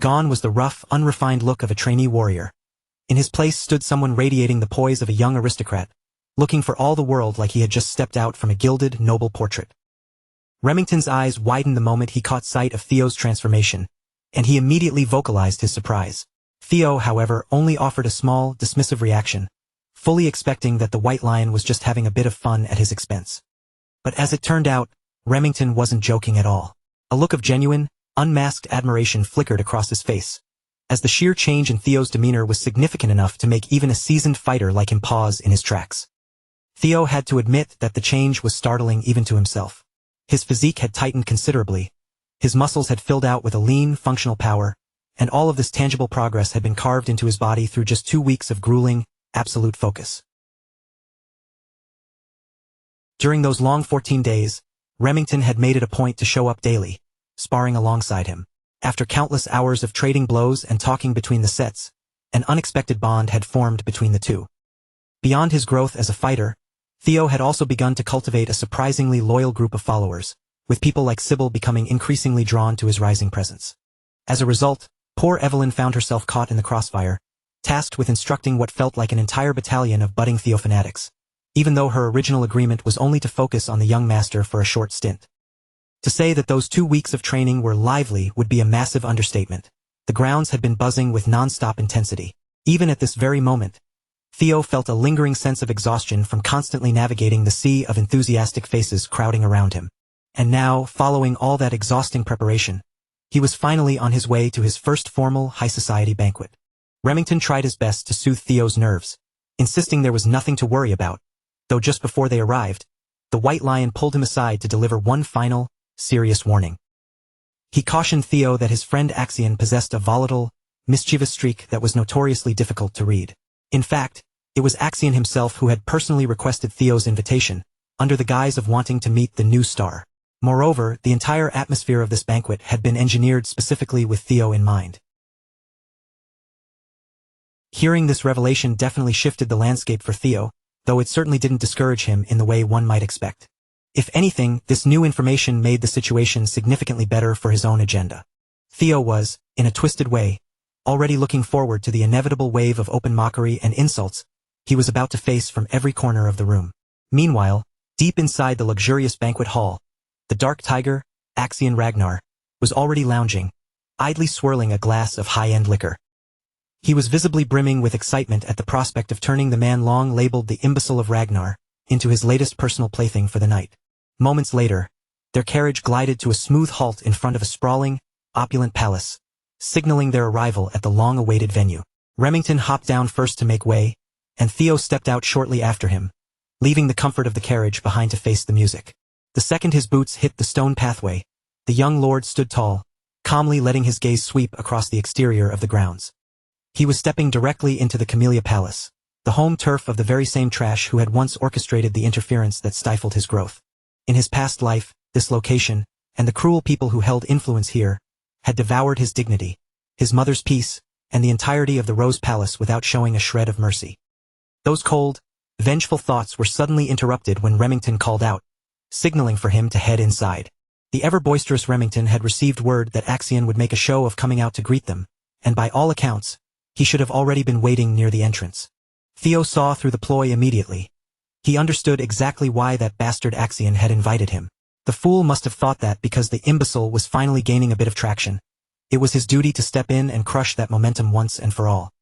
Gone was the rough, unrefined look of a trainee warrior. In his place stood someone radiating the poise of a young aristocrat, looking for all the world like he had just stepped out from a gilded, noble portrait. Remington's eyes widened the moment he caught sight of Theo's transformation, and he immediately vocalized his surprise. Theo, however, only offered a small, dismissive reaction, fully expecting that the White Lion was just having a bit of fun at his expense. But as it turned out, Remington wasn't joking at all. A look of genuine, unmasked admiration flickered across his face, as the sheer change in Theo's demeanor was significant enough to make even a seasoned fighter like him pause in his tracks. Theo had to admit that the change was startling even to himself. His physique had tightened considerably, his muscles had filled out with a lean, functional power, and all of this tangible progress had been carved into his body through just 2 weeks of grueling, absolute focus. During those long 14 days, Remington had made it a point to show up daily, sparring alongside him. After countless hours of trading blows and talking between the sets, an unexpected bond had formed between the two. Beyond his growth as a fighter, Theo had also begun to cultivate a surprisingly loyal group of followers, with people like Sybil becoming increasingly drawn to his rising presence. As a result, poor Evelyn found herself caught in the crossfire, tasked with instructing what felt like an entire battalion of budding Theo fanatics, even though her original agreement was only to focus on the young master for a short stint. To say that those 2 weeks of training were lively would be a massive understatement. The grounds had been buzzing with non-stop intensity. Even at this very moment, Theo felt a lingering sense of exhaustion from constantly navigating the sea of enthusiastic faces crowding around him. And now, following all that exhausting preparation, he was finally on his way to his first formal high society banquet. Remington tried his best to soothe Theo's nerves, insisting there was nothing to worry about, though just before they arrived, the White Lion pulled him aside to deliver one final, serious warning. He cautioned Theo that his friend Axion possessed a volatile, mischievous streak that was notoriously difficult to read. In fact, it was Axion himself who had personally requested Theo's invitation, under the guise of wanting to meet the new star. Moreover, the entire atmosphere of this banquet had been engineered specifically with Theo in mind. Hearing this revelation definitely shifted the landscape for Theo, though it certainly didn't discourage him in the way one might expect. If anything, this new information made the situation significantly better for his own agenda. Theo was, in a twisted way, already looking forward to the inevitable wave of open mockery and insults he was about to face from every corner of the room. Meanwhile, deep inside the luxurious banquet hall, the dark tiger, Axion Ragnar, was already lounging, idly swirling a glass of high-end liquor. He was visibly brimming with excitement at the prospect of turning the man long labeled the imbecile of Ragnar into his latest personal plaything for the night. Moments later, their carriage glided to a smooth halt in front of a sprawling, opulent palace, signaling their arrival at the long-awaited venue. Remington hopped down first to make way, and Theo stepped out shortly after him, leaving the comfort of the carriage behind to face the music. The second his boots hit the stone pathway, the young lord stood tall, calmly letting his gaze sweep across the exterior of the grounds. He was stepping directly into the Camellia Palace, the home turf of the very same trash who had once orchestrated the interference that stifled his growth. In his past life, this location, and the cruel people who held influence here, had devoured his dignity, his mother's peace, and the entirety of the Rose Palace without showing a shred of mercy. Those cold, vengeful thoughts were suddenly interrupted when Remington called out, signaling for him to head inside. The ever-boisterous Remington had received word that Axion would make a show of coming out to greet them, and by all accounts, he should have already been waiting near the entrance. Theo saw through the ploy immediately. He understood exactly why that bastard Axion had invited him. The fool must have thought that because the imbecile was finally gaining a bit of traction, it was his duty to step in and crush that momentum once and for all.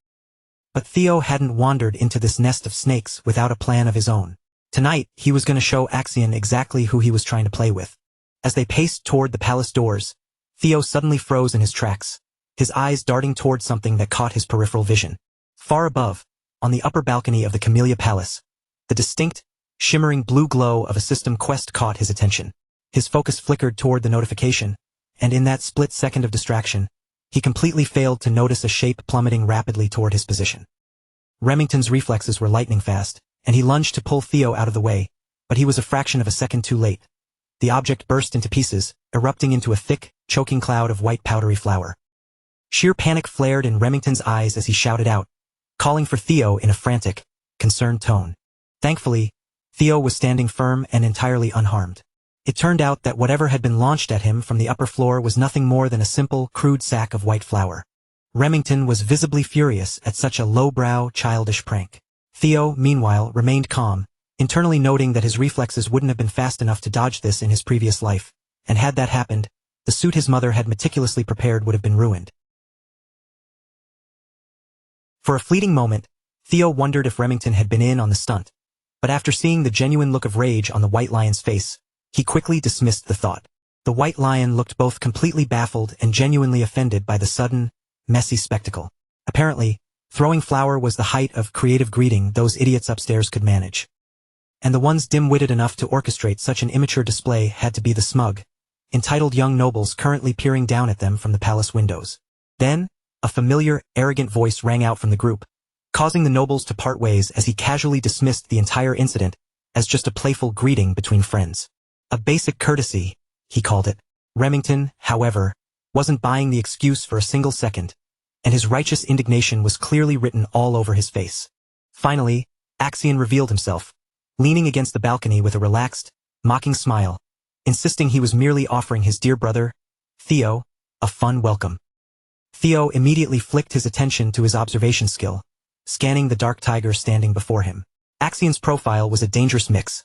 But Theo hadn't wandered into this nest of snakes without a plan of his own. Tonight, he was going to show Axion exactly who he was trying to play with. As they paced toward the palace doors, Theo suddenly froze in his tracks, his eyes darting toward something that caught his peripheral vision. Far above, on the upper balcony of the Camellia Palace, the distinct, shimmering blue glow of a system quest caught his attention. His focus flickered toward the notification, and in that split second of distraction, he completely failed to notice a shape plummeting rapidly toward his position. Remington's reflexes were lightning fast, and he lunged to pull Theo out of the way, but he was a fraction of a second too late. The object burst into pieces, erupting into a thick, choking cloud of white powdery flour. Sheer panic flared in Remington's eyes as he shouted out, calling for Theo in a frantic, concerned tone. Thankfully, Theo was standing firm and entirely unharmed. It turned out that whatever had been launched at him from the upper floor was nothing more than a simple, crude sack of white flour. Remington was visibly furious at such a lowbrow, childish prank. Theo, meanwhile, remained calm, internally noting that his reflexes wouldn't have been fast enough to dodge this in his previous life, and had that happened, the suit his mother had meticulously prepared would have been ruined. For a fleeting moment, Theo wondered if Remington had been in on the stunt, but after seeing the genuine look of rage on the White Lion's face, he quickly dismissed the thought. The White Lion looked both completely baffled and genuinely offended by the sudden, messy spectacle. Apparently, throwing flour was the height of creative greeting those idiots upstairs could manage. And the ones dim-witted enough to orchestrate such an immature display had to be the smug, entitled young nobles currently peering down at them from the palace windows. Then, a familiar, arrogant voice rang out from the group, causing the nobles to part ways as he casually dismissed the entire incident as just a playful greeting between friends. A basic courtesy, he called it. Remington, however, wasn't buying the excuse for a single second, and his righteous indignation was clearly written all over his face. Finally, Axion revealed himself, leaning against the balcony with a relaxed, mocking smile, insisting he was merely offering his dear brother, Theo, a fun welcome. Theo immediately flicked his attention to his observation skill, scanning the dark tiger standing before him. Axion's profile was a dangerous mix: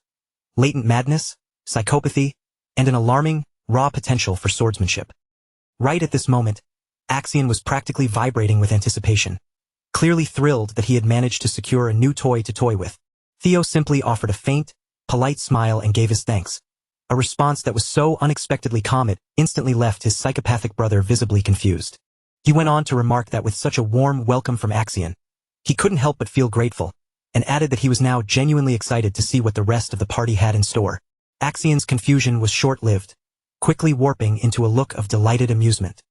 latent madness, psychopathy, and an alarming, raw potential for swordsmanship. Right at this moment, Axion was practically vibrating with anticipation, clearly thrilled that he had managed to secure a new toy to toy with. Theo simply offered a faint, polite smile and gave his thanks, a response that was so unexpectedly calm it instantly left his psychopathic brother visibly confused. He went on to remark that with such a warm welcome from Axion, he couldn't help but feel grateful, and added that he was now genuinely excited to see what the rest of the party had in store. Axion's confusion was short-lived, quickly warping into a look of delighted amusement.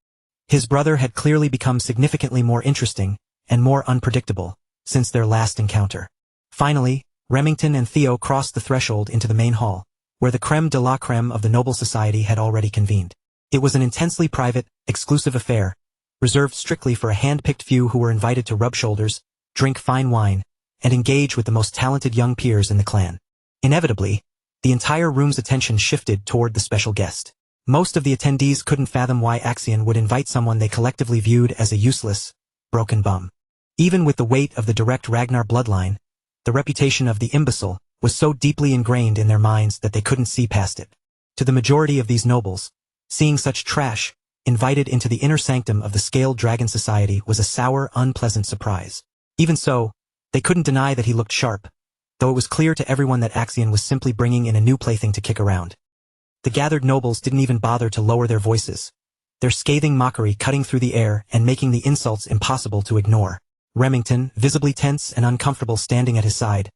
His brother had clearly become significantly more interesting and more unpredictable since their last encounter. Finally, Remington and Theo crossed the threshold into the main hall, where the creme de la creme of the noble society had already convened. It was an intensely private, exclusive affair, reserved strictly for a hand-picked few who were invited to rub shoulders, drink fine wine, and engage with the most talented young peers in the clan. Inevitably, the entire room's attention shifted toward the special guest. Most of the attendees couldn't fathom why Axion would invite someone they collectively viewed as a useless, broken bum. Even with the weight of the direct Ragnar bloodline, the reputation of the imbecile was so deeply ingrained in their minds that they couldn't see past it. To the majority of these nobles, seeing such trash invited into the inner sanctum of the Scaled Dragon Society was a sour, unpleasant surprise. Even so, they couldn't deny that he looked sharp, though it was clear to everyone that Axion was simply bringing in a new plaything to kick around. The gathered nobles didn't even bother to lower their voices, their scathing mockery cutting through the air and making the insults impossible to ignore. Remington, visibly tense and uncomfortable standing at his side,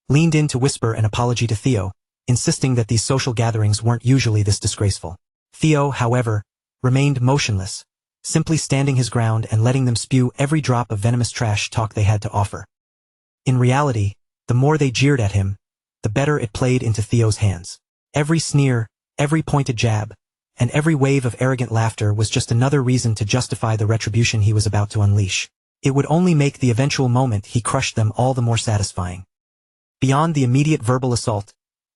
leaned in to whisper an apology to Theo, insisting that these social gatherings weren't usually this disgraceful. Theo, however, remained motionless, simply standing his ground and letting them spew every drop of venomous trash talk they had to offer. In reality, the more they jeered at him, the better it played into Theo's hands. Every sneer, every pointed jab, and every wave of arrogant laughter was just another reason to justify the retribution he was about to unleash. It would only make the eventual moment he crushed them all the more satisfying. Beyond the immediate verbal assault,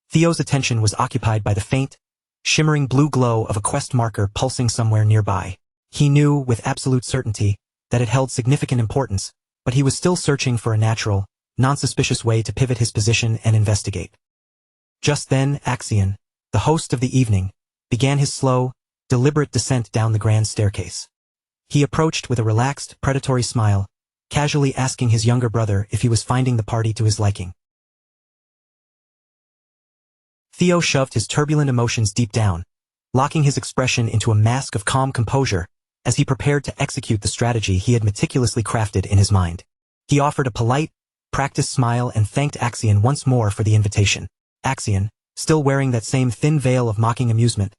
Theo's attention was occupied by the faint, shimmering blue glow of a quest marker pulsing somewhere nearby. He knew, with absolute certainty, that it held significant importance, but he was still searching for a natural, non-suspicious way to pivot his position and investigate. Just then, Axion, the host of the evening, began his slow, deliberate descent down the grand staircase. He approached with a relaxed, predatory smile, casually asking his younger brother if he was finding the party to his liking. Theo shoved his turbulent emotions deep down, locking his expression into a mask of calm composure as he prepared to execute the strategy he had meticulously crafted in his mind. He offered a polite, practiced smile and thanked Axion once more for the invitation. Axion, still wearing that same thin veil of mocking amusement,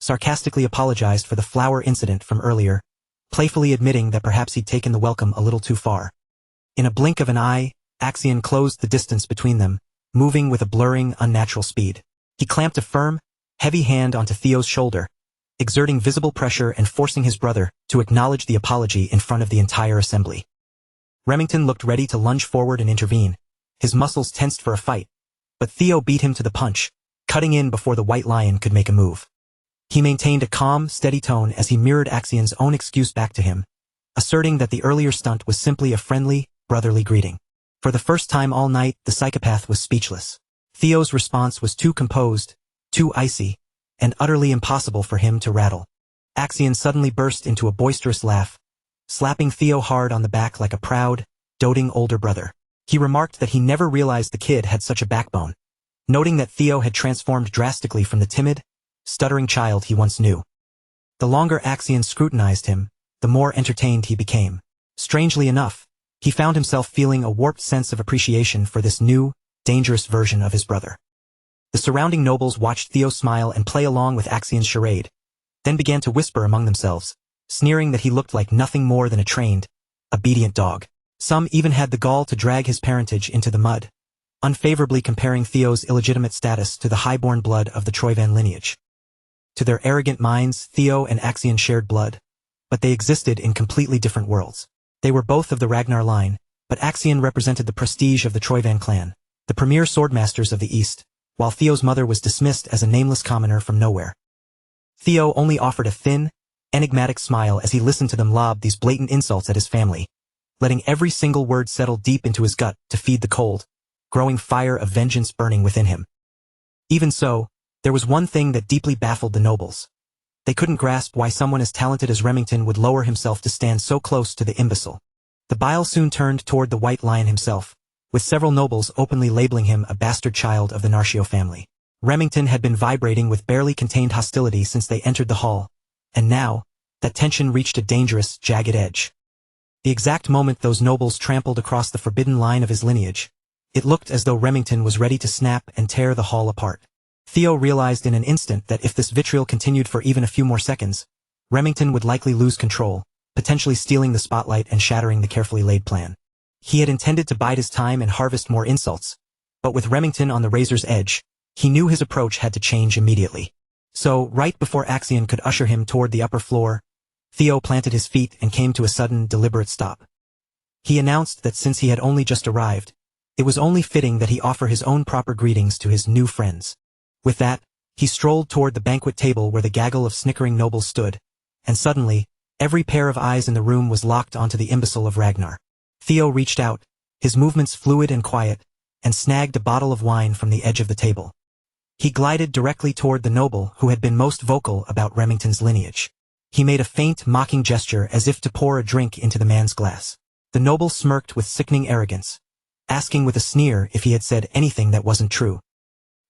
sarcastically apologized for the flower incident from earlier, playfully admitting that perhaps he'd taken the welcome a little too far. In a blink of an eye, Axion closed the distance between them, moving with a blurring, unnatural speed. He clamped a firm, heavy hand onto Theo's shoulder, exerting visible pressure and forcing his brother to acknowledge the apology in front of the entire assembly. Remington looked ready to lunge forward and intervene, his muscles tensed for a fight, but Theo beat him to the punch, cutting in before the White Lion could make a move. He maintained a calm, steady tone as he mirrored Axion's own excuse back to him, asserting that the earlier stunt was simply a friendly, brotherly greeting. For the first time all night, the psychopath was speechless. Theo's response was too composed, too icy, and utterly impossible for him to rattle. Axion suddenly burst into a boisterous laugh, slapping Theo hard on the back like a proud, doting older brother. He remarked that he never realized the kid had such a backbone, noting that Theo had transformed drastically from the timid, stuttering child he once knew. The longer Axion scrutinized him, the more entertained he became. Strangely enough, he found himself feeling a warped sense of appreciation for this new, dangerous version of his brother. The surrounding nobles watched Theo smile and play along with Axion's charade, then began to whisper among themselves, sneering that he looked like nothing more than a trained, obedient dog. Some even had the gall to drag his parentage into the mud, unfavorably comparing Theo's illegitimate status to the highborn blood of the Troyvan lineage. To their arrogant minds, Theo and Axion shared blood, but they existed in completely different worlds. They were both of the Ragnar line, but Axion represented the prestige of the Troyvan clan, the premier swordmasters of the East, while Theo's mother was dismissed as a nameless commoner from nowhere. Theo only offered a thin, enigmatic smile as he listened to them lob these blatant insults at his family, letting every single word settle deep into his gut to feed the cold, growing fire of vengeance burning within him. Even so, there was one thing that deeply baffled the nobles. They couldn't grasp why someone as talented as Remington would lower himself to stand so close to the imbecile. The bile soon turned toward the White Lion himself, with several nobles openly labeling him a bastard child of the Narcio family. Remington had been vibrating with barely contained hostility since they entered the hall, and now, that tension reached a dangerous, jagged edge. The exact moment those nobles trampled across the forbidden line of his lineage, it looked as though Remington was ready to snap and tear the hall apart. Theo realized in an instant that if this vitriol continued for even a few more seconds, Remington would likely lose control, potentially stealing the spotlight and shattering the carefully laid plan. He had intended to bide his time and harvest more insults, but with Remington on the razor's edge, he knew his approach had to change immediately. So, right before Axion could usher him toward the upper floor, Theo planted his feet and came to a sudden, deliberate stop. He announced that since he had only just arrived, it was only fitting that he offer his own proper greetings to his new friends. With that, he strolled toward the banquet table where the gaggle of snickering nobles stood, and suddenly, every pair of eyes in the room was locked onto the imbecile of Ragnar. Theo reached out, his movements fluid and quiet, and snagged a bottle of wine from the edge of the table. He glided directly toward the noble who had been most vocal about Remington's lineage. He made a faint, mocking gesture as if to pour a drink into the man's glass. The noble smirked with sickening arrogance, asking with a sneer if he had said anything that wasn't true.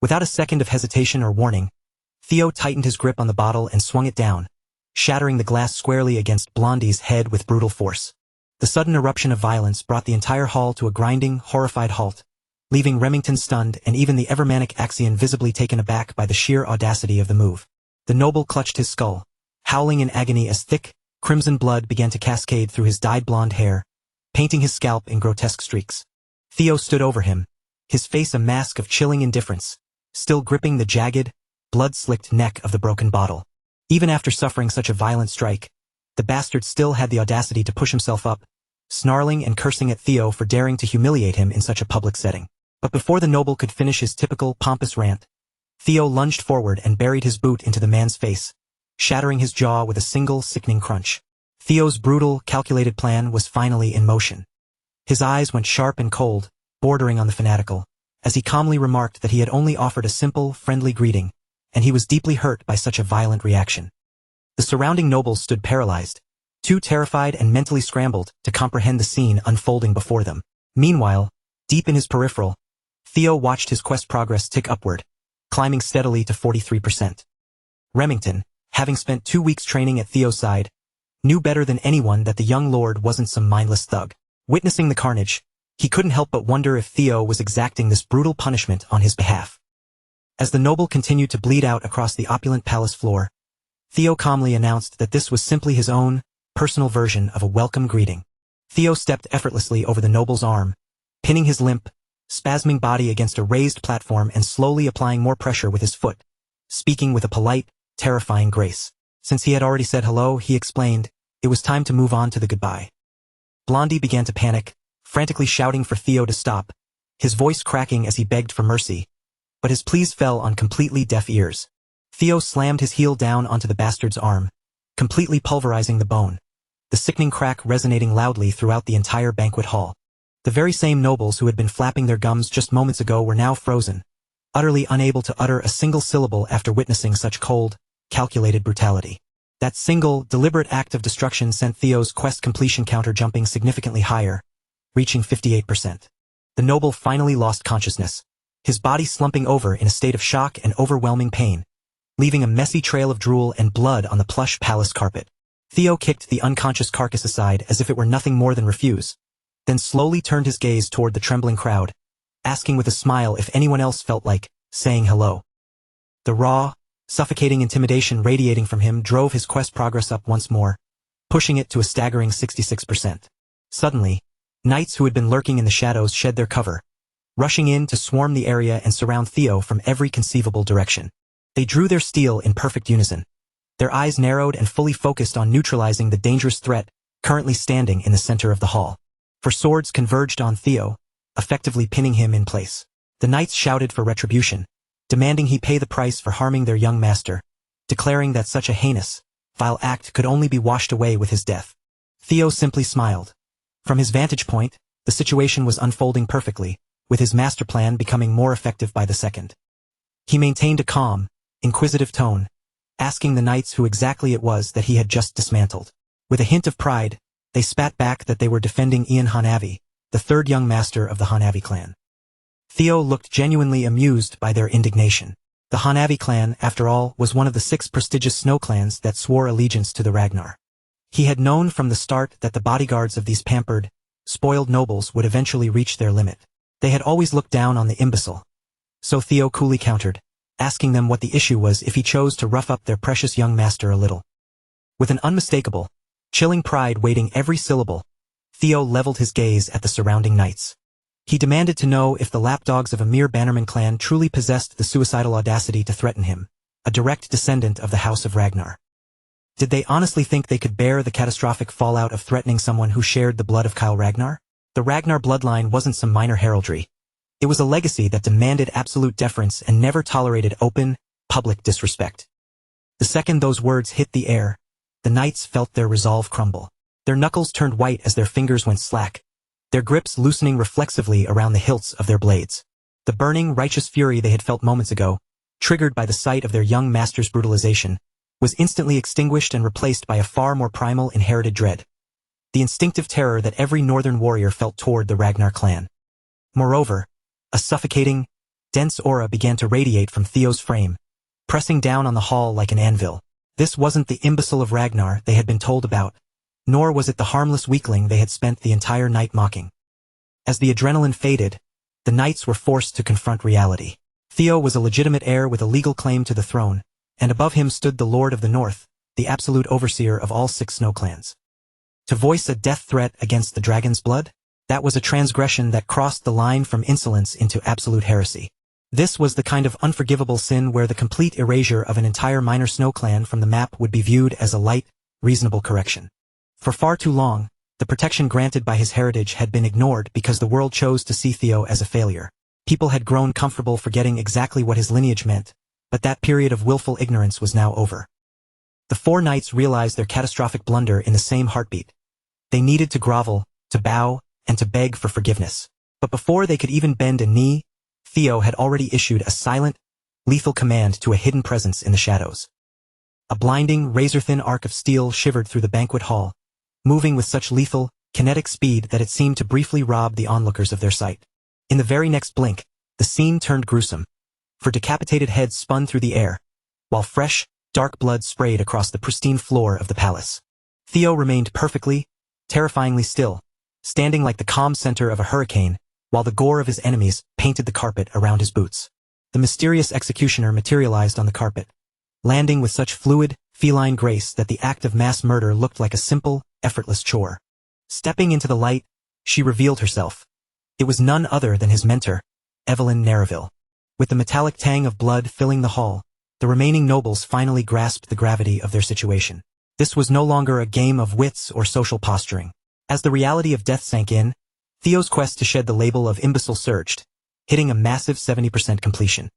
Without a second of hesitation or warning, Theo tightened his grip on the bottle and swung it down, shattering the glass squarely against Blondie's head with brutal force. The sudden eruption of violence brought the entire hall to a grinding, horrified halt, leaving Remington stunned and even the ever-manic Axion visibly taken aback by the sheer audacity of the move. The noble clutched his skull, howling in agony as thick, crimson blood began to cascade through his dyed blonde hair, painting his scalp in grotesque streaks. Theo stood over him, his face a mask of chilling indifference, still gripping the jagged, blood-slicked neck of the broken bottle. Even after suffering such a violent strike, the bastard still had the audacity to push himself up, snarling and cursing at Theo for daring to humiliate him in such a public setting. But before the noble could finish his typical pompous rant, Theo lunged forward and buried his boot into the man's face, shattering his jaw with a single sickening crunch. Theo's brutal, calculated plan was finally in motion. His eyes went sharp and cold, bordering on the fanatical, as he calmly remarked that he had only offered a simple, friendly greeting, and he was deeply hurt by such a violent reaction. The surrounding nobles stood paralyzed, too terrified and mentally scrambled to comprehend the scene unfolding before them. Meanwhile, deep in his peripheral, Theo watched his quest progress tick upward, climbing steadily to 43%. Remington, having spent 2 weeks training at Theo's side, knew better than anyone that the young lord wasn't some mindless thug. Witnessing the carnage, he couldn't help but wonder if Theo was exacting this brutal punishment on his behalf. As the noble continued to bleed out across the opulent palace floor, Theo calmly announced that this was simply his own, personal version of a welcome greeting. Theo stepped effortlessly over the noble's arm, pinning his limp, spasming body against a raised platform and slowly applying more pressure with his foot, speaking with a polite, terrifying grace. Since he had already said hello, he explained, it was time to move on to the goodbye. Blondie began to panic, frantically shouting for Theo to stop, his voice cracking as he begged for mercy, but his pleas fell on completely deaf ears. Theo slammed his heel down onto the bastard's arm, completely pulverizing the bone, the sickening crack resonating loudly throughout the entire banquet hall. The very same nobles who had been flapping their gums just moments ago were now frozen, utterly unable to utter a single syllable after witnessing such cold, calculated brutality. That single, deliberate act of destruction sent Theo's quest completion counter jumping significantly higher, reaching 58%. The noble finally lost consciousness, his body slumping over in a state of shock and overwhelming pain, leaving a messy trail of drool and blood on the plush palace carpet. Theo kicked the unconscious carcass aside as if it were nothing more than refuse, then slowly turned his gaze toward the trembling crowd, asking with a smile if anyone else felt like saying hello. The raw, suffocating intimidation radiating from him drove his quest progress up once more, pushing it to a staggering 66%. Suddenly, knights who had been lurking in the shadows shed their cover, rushing in to swarm the area and surround Theo from every conceivable direction. They drew their steel in perfect unison, their eyes narrowed and fully focused on neutralizing the dangerous threat currently standing in the center of the hall. For swords converged on Theo, effectively pinning him in place. The knights shouted for retribution, demanding he pay the price for harming their young master, declaring that such a heinous, vile act could only be washed away with his death. Theo simply smiled. From his vantage point, the situation was unfolding perfectly, with his master plan becoming more effective by the second. He maintained a calm, inquisitive tone, asking the knights who exactly it was that he had just dismantled. With a hint of pride, they spat back that they were defending Ian Hanavi, the third young master of the Hanavi clan. Theo looked genuinely amused by their indignation. The Hanavi clan, after all, was one of the 6 prestigious snow clans that swore allegiance to the Ragnar. He had known from the start that the bodyguards of these pampered, spoiled nobles would eventually reach their limit. They had always looked down on the imbecile. So Theo coolly countered, asking them what the issue was if he chose to rough up their precious young master a little. With an unmistakable, chilling pride weighting every syllable, Theo leveled his gaze at the surrounding knights. He demanded to know if the lapdogs of a mere Bannerman clan truly possessed the suicidal audacity to threaten him, a direct descendant of the House of Ragnar. Did they honestly think they could bear the catastrophic fallout of threatening someone who shared the blood of Kyle Ragnar? The Ragnar bloodline wasn't some minor heraldry. It was a legacy that demanded absolute deference and never tolerated open, public disrespect. The second those words hit the air, the knights felt their resolve crumble. Their knuckles turned white as their fingers went slack, their grips loosening reflexively around the hilts of their blades. The burning, righteous fury they had felt moments ago, triggered by the sight of their young master's brutalization, was instantly extinguished and replaced by a far more primal inherited dread. The instinctive terror that every northern warrior felt toward the Ragnar clan. Moreover, a suffocating, dense aura began to radiate from Theo's frame, pressing down on the hall like an anvil. This wasn't the imbecile of Ragnar they had been told about, nor was it the harmless weakling they had spent the entire night mocking. As the adrenaline faded, the knights were forced to confront reality. Theo was a legitimate heir with a legal claim to the throne, and above him stood the Lord of the North, the absolute overseer of all 6 snow clans. To voice a death threat against the dragon's blood? That was a transgression that crossed the line from insolence into absolute heresy. This was the kind of unforgivable sin where the complete erasure of an entire minor snow clan from the map would be viewed as a light, reasonable correction. For far too long, The protection granted by his heritage had been ignored because the world chose to see Theo as a failure. People had grown comfortable forgetting exactly what his lineage meant, but that period of willful ignorance was now over. The four knights realized their catastrophic blunder in the same heartbeat. They needed to grovel, to bow, and to beg for forgiveness. But before they could even bend a knee, Theo had already issued a silent, lethal command to a hidden presence in the shadows. A blinding, razor-thin arc of steel shivered through the banquet hall, moving with such lethal, kinetic speed that it seemed to briefly rob the onlookers of their sight. In the very next blink, the scene turned gruesome, for decapitated heads spun through the air, while fresh, dark blood sprayed across the pristine floor of the palace. Theo remained perfectly, terrifyingly still, standing like the calm center of a hurricane, while the gore of his enemies painted the carpet around his boots. The mysterious executioner materialized on the carpet, landing with such fluid, feline grace that the act of mass murder looked like a simple, effortless chore. Stepping into the light, she revealed herself. It was none other than his mentor, Evelyn Narraville. With the metallic tang of blood filling the hall, the remaining nobles finally grasped the gravity of their situation. This was no longer a game of wits or social posturing. As the reality of death sank in, Theo's quest to shed the label of imbecile surged, hitting a massive 70% completion.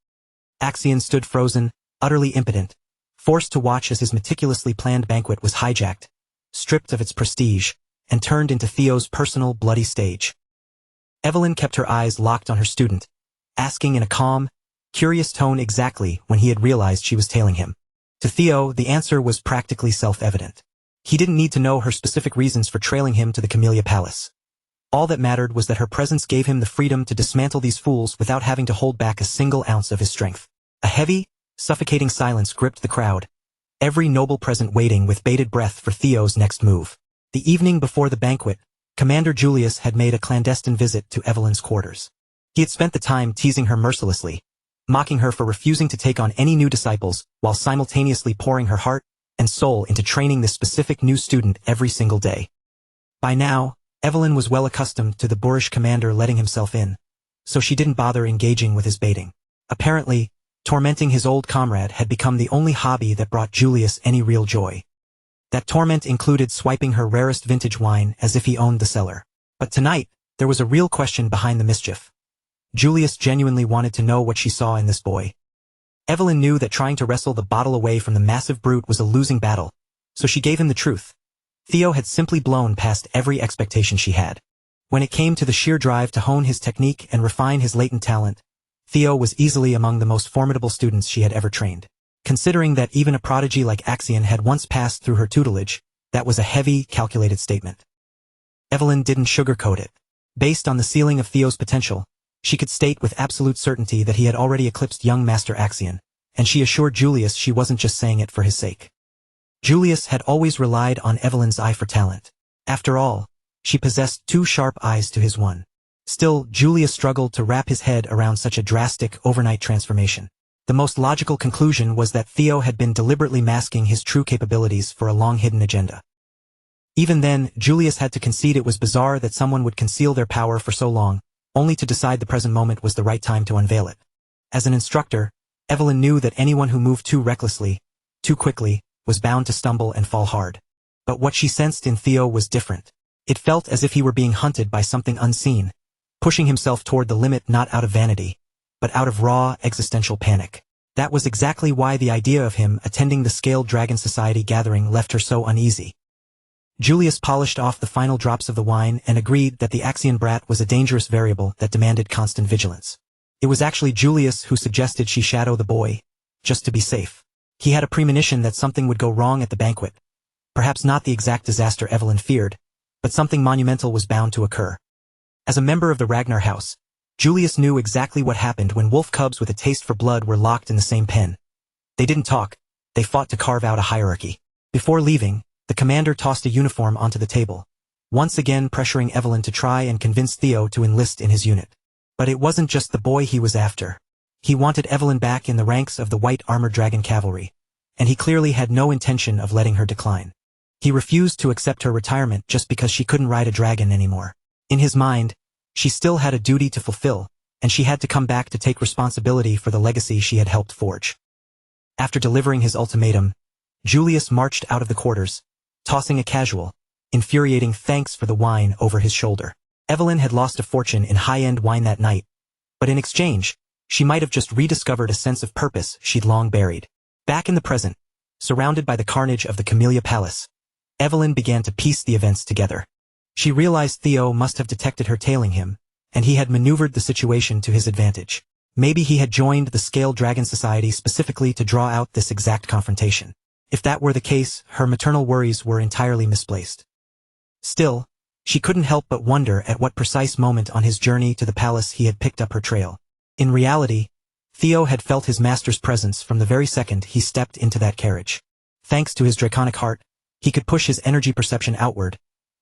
Axion stood frozen, utterly impotent, forced to watch as his meticulously planned banquet was hijacked, stripped of its prestige, and turned into Theo's personal bloody stage. Evelyn kept her eyes locked on her student, asking in a calm, curious tone exactly when he had realized she was tailing him. To Theo, the answer was practically self-evident. He didn't need to know her specific reasons for trailing him to the Camellia Palace. All that mattered was that her presence gave him the freedom to dismantle these fools without having to hold back a single ounce of his strength. A heavy, suffocating silence gripped the crowd, every noble present waiting with bated breath for Theo's next move. The evening before the banquet, Commander Julius had made a clandestine visit to Evelyn's quarters. He had spent the time teasing her mercilessly, mocking her for refusing to take on any new disciples while simultaneously pouring her heart and soul into training this specific new student every single day. By now, Evelyn was well accustomed to the boorish commander letting himself in, so she didn't bother engaging with his baiting. Apparently, tormenting his old comrade had become the only hobby that brought Julius any real joy. That torment included swiping her rarest vintage wine as if he owned the cellar. But tonight, there was a real question behind the mischief. Julius genuinely wanted to know what she saw in this boy. Evelyn knew that trying to wrestle the bottle away from the massive brute was a losing battle, so she gave him the truth. Theo had simply blown past every expectation she had. When it came to the sheer drive to hone his technique and refine his latent talent, Theo was easily among the most formidable students she had ever trained. Considering that even a prodigy like Axion had once passed through her tutelage, that was a heavy, calculated statement. Evelyn didn't sugarcoat it. Based on the ceiling of Theo's potential, she could state with absolute certainty that he had already eclipsed young Master Axion, and she assured Julius she wasn't just saying it for his sake. Julius had always relied on Evelyn's eye for talent. After all, she possessed two sharp eyes to his one. Still, Julius struggled to wrap his head around such a drastic, overnight transformation. The most logical conclusion was that Theo had been deliberately masking his true capabilities for a long-hidden agenda. Even then, Julius had to concede it was bizarre that someone would conceal their power for so long, only to decide the present moment was the right time to unveil it. As an instructor, Evelyn knew that anyone who moved too recklessly, too quickly, was bound to stumble and fall hard. But what she sensed in Theo was different. It felt as if he were being hunted by something unseen, pushing himself toward the limit not out of vanity, but out of raw, existential panic. That was exactly why the idea of him attending the Scaled Dragon Society gathering left her so uneasy. Julius polished off the final drops of the wine and agreed that the Axion brat was a dangerous variable that demanded constant vigilance. It was actually Julius who suggested she shadow the boy, just to be safe. He had a premonition that something would go wrong at the banquet. Perhaps not the exact disaster Evelyn feared, but something monumental was bound to occur. As a member of the Ragnar house, Julius knew exactly what happened when wolf cubs with a taste for blood were locked in the same pen. They didn't talk, they fought to carve out a hierarchy. Before leaving, the commander tossed a uniform onto the table, once again pressuring Evelyn to try and convince Theo to enlist in his unit. But it wasn't just the boy he was after. He wanted Evelyn back in the ranks of the White Armored Dragon Cavalry, and he clearly had no intention of letting her decline. He refused to accept her retirement just because she couldn't ride a dragon anymore. In his mind, she still had a duty to fulfill, and she had to come back to take responsibility for the legacy she had helped forge. After delivering his ultimatum, Julius marched out of the quarters, tossing a casual, infuriating thanks for the wine over his shoulder. Evelyn had lost a fortune in high-end wine that night, but in exchange, she might have just rediscovered a sense of purpose she'd long buried. Back in the present, surrounded by the carnage of the Camellia Palace, Evelyn began to piece the events together. She realized Theo must have detected her tailing him, and he had maneuvered the situation to his advantage. Maybe he had joined the Scaled Dragon Society specifically to draw out this exact confrontation. If that were the case, her maternal worries were entirely misplaced. Still, she couldn't help but wonder at what precise moment on his journey to the palace he had picked up her trail. In reality, Theo had felt his master's presence from the very second he stepped into that carriage. Thanks to his draconic heart, he could push his energy perception outward,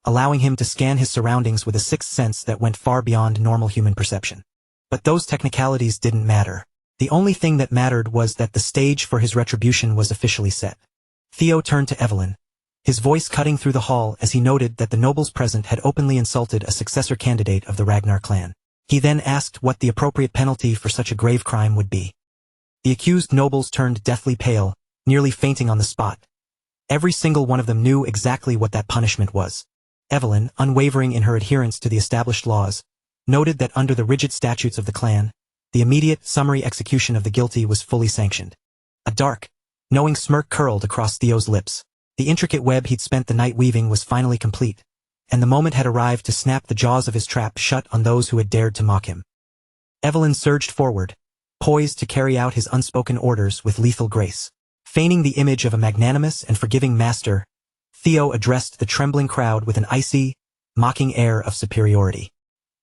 allowing him to scan his surroundings with a sixth sense that went far beyond normal human perception. But those technicalities didn't matter. The only thing that mattered was that the stage for his retribution was officially set. Theo turned to Evelyn, his voice cutting through the hall as he noted that the nobles present had openly insulted a successor candidate of the Ragnar clan. He then asked what the appropriate penalty for such a grave crime would be. The accused nobles turned deathly pale, nearly fainting on the spot. Every single one of them knew exactly what that punishment was. Evelyn, unwavering in her adherence to the established laws, noted that under the rigid statutes of the clan, the immediate summary execution of the guilty was fully sanctioned. A dark, knowing smirk curled across Theo's lips. The intricate web he'd spent the night weaving was finally complete, and the moment had arrived to snap the jaws of his trap shut on those who had dared to mock him. Evelyn surged forward, poised to carry out his unspoken orders with lethal grace. Feigning the image of a magnanimous and forgiving master, Theo addressed the trembling crowd with an icy, mocking air of superiority.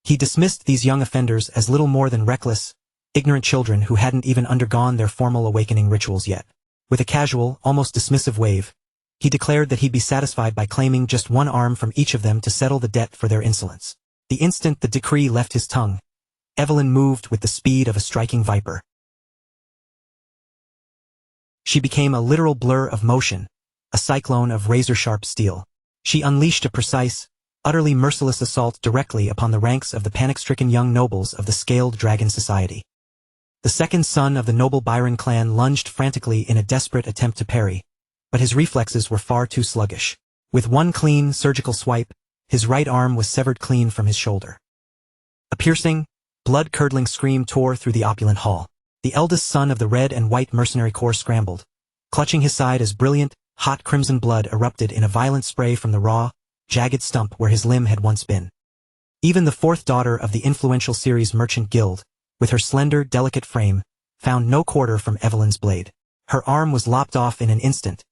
He dismissed these young offenders as little more than reckless, ignorant children who hadn't even undergone their formal awakening rituals yet. With a casual, almost dismissive wave, he declared that he'd be satisfied by claiming just one arm from each of them to settle the debt for their insolence. The instant the decree left his tongue, Evelyn moved with the speed of a striking viper. She became a literal blur of motion, a cyclone of razor-sharp steel. She unleashed a precise, utterly merciless assault directly upon the ranks of the panic-stricken young nobles of the Scaled Dragon Society. The second son of the noble Byron clan lunged frantically in a desperate attempt to parry, but his reflexes were far too sluggish. With one clean, surgical swipe, his right arm was severed clean from his shoulder. A piercing, blood-curdling scream tore through the opulent hall. The eldest son of the Red and White Mercenary Corps scrambled, clutching his side as brilliant, hot crimson blood erupted in a violent spray from the raw, jagged stump where his limb had once been. Even the fourth daughter of the influential series Merchant Guild, with her slender, delicate frame, found no quarter from Evelyn's blade. Her arm was lopped off in an instant,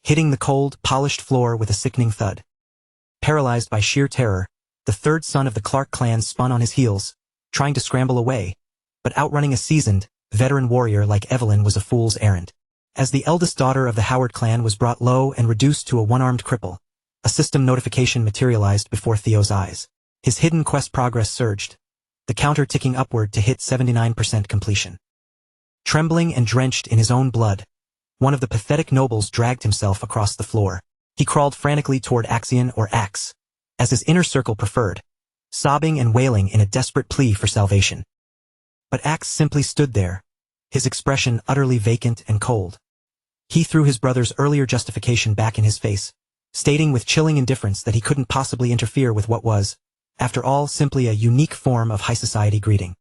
hitting the cold, polished floor with a sickening thud. Paralyzed by sheer terror, the third son of the Clark clan spun on his heels, trying to scramble away, but outrunning a seasoned, veteran warrior like Evelyn was a fool's errand. As the eldest daughter of the Howard clan was brought low and reduced to a one-armed cripple, a system notification materialized before Theo's eyes. His hidden quest progress surged, the counter ticking upward to hit 79% completion. Trembling and drenched in his own blood, one of the pathetic nobles dragged himself across the floor. He crawled frantically toward Axion or Axe, as his inner circle preferred, sobbing and wailing in a desperate plea for salvation. But Axe simply stood there, his expression utterly vacant and cold. He threw his brother's earlier justification back in his face, stating with chilling indifference that he couldn't possibly interfere with what was, after all, simply a unique form of high society greeting.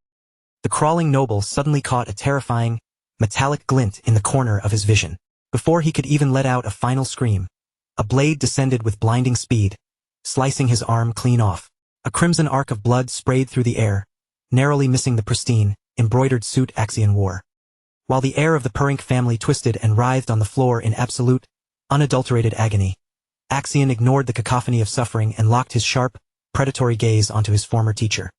The crawling noble suddenly caught a terrifying, metallic glint in the corner of his vision. Before he could even let out a final scream, a blade descended with blinding speed, slicing his arm clean off. A crimson arc of blood sprayed through the air, narrowly missing the pristine, embroidered suit Axion wore. While the heir of the Purink family twisted and writhed on the floor in absolute, unadulterated agony, Axion ignored the cacophony of suffering and locked his sharp, predatory gaze onto his former teacher.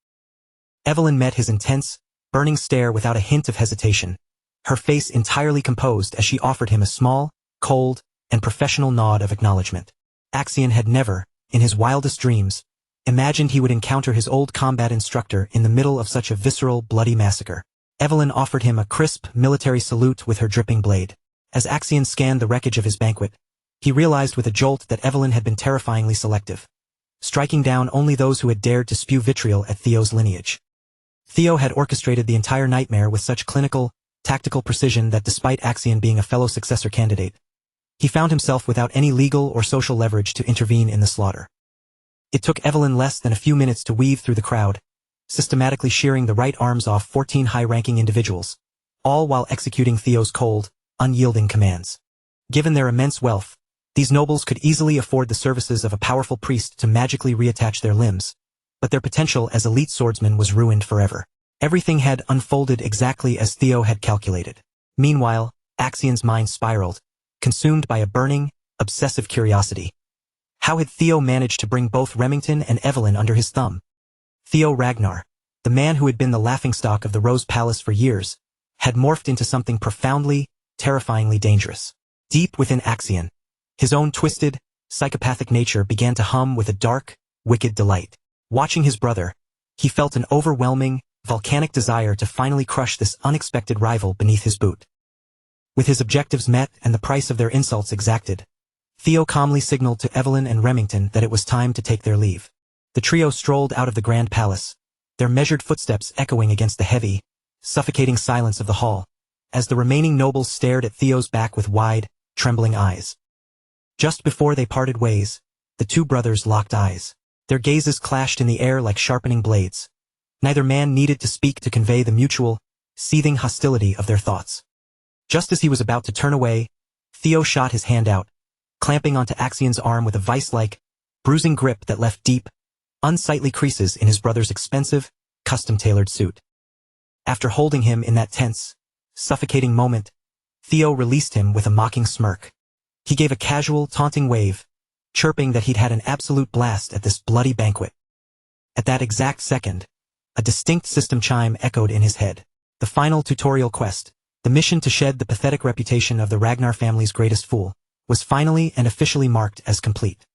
Evelyn met his intense, burning stare without a hint of hesitation, her face entirely composed as she offered him a small, cold, and professional nod of acknowledgement. Axion had never, in his wildest dreams, imagined he would encounter his old combat instructor in the middle of such a visceral, bloody massacre. Evelyn offered him a crisp, military salute with her dripping blade. As Axion scanned the wreckage of his banquet, he realized with a jolt that Evelyn had been terrifyingly selective, striking down only those who had dared to spew vitriol at Theo's lineage. Theo had orchestrated the entire nightmare with such clinical, tactical precision that despite Axion being a fellow successor candidate, he found himself without any legal or social leverage to intervene in the slaughter. It took Evelyn less than a few minutes to weave through the crowd, systematically shearing the right arms off 14 high-ranking individuals, all while executing Theo's cold, unyielding commands. Given their immense wealth, these nobles could easily afford the services of a powerful priest to magically reattach their limbs, but their potential as elite swordsmen was ruined forever. Everything had unfolded exactly as Theo had calculated. Meanwhile, Axion's mind spiraled, consumed by a burning, obsessive curiosity. How had Theo managed to bring both Remington and Evelyn under his thumb? Theo Ragnar, the man who had been the laughingstock of the Rose Palace for years, had morphed into something profoundly, terrifyingly dangerous. Deep within Axion, his own twisted, psychopathic nature began to hum with a dark, wicked delight. Watching his brother, he felt an overwhelming, volcanic desire to finally crush this unexpected rival beneath his boot. With his objectives met and the price of their insults exacted, Theo calmly signaled to Evelyn and Remington that it was time to take their leave. The trio strolled out of the grand palace, their measured footsteps echoing against the heavy, suffocating silence of the hall, as the remaining nobles stared at Theo's back with wide, trembling eyes. Just before they parted ways, the two brothers locked eyes. Their gazes clashed in the air like sharpening blades. Neither man needed to speak to convey the mutual, seething hostility of their thoughts. Just as he was about to turn away, Theo shot his hand out, clamping onto Axion's arm with a vice-like, bruising grip that left deep, unsightly creases in his brother's expensive, custom-tailored suit. After holding him in that tense, suffocating moment, Theo released him with a mocking smirk. He gave a casual, taunting wave, chirping that he'd had an absolute blast at this bloody banquet. At that exact second, a distinct system chime echoed in his head. The final tutorial quest, the mission to shed the pathetic reputation of the Ragnar family's greatest fool, was finally and officially marked as complete.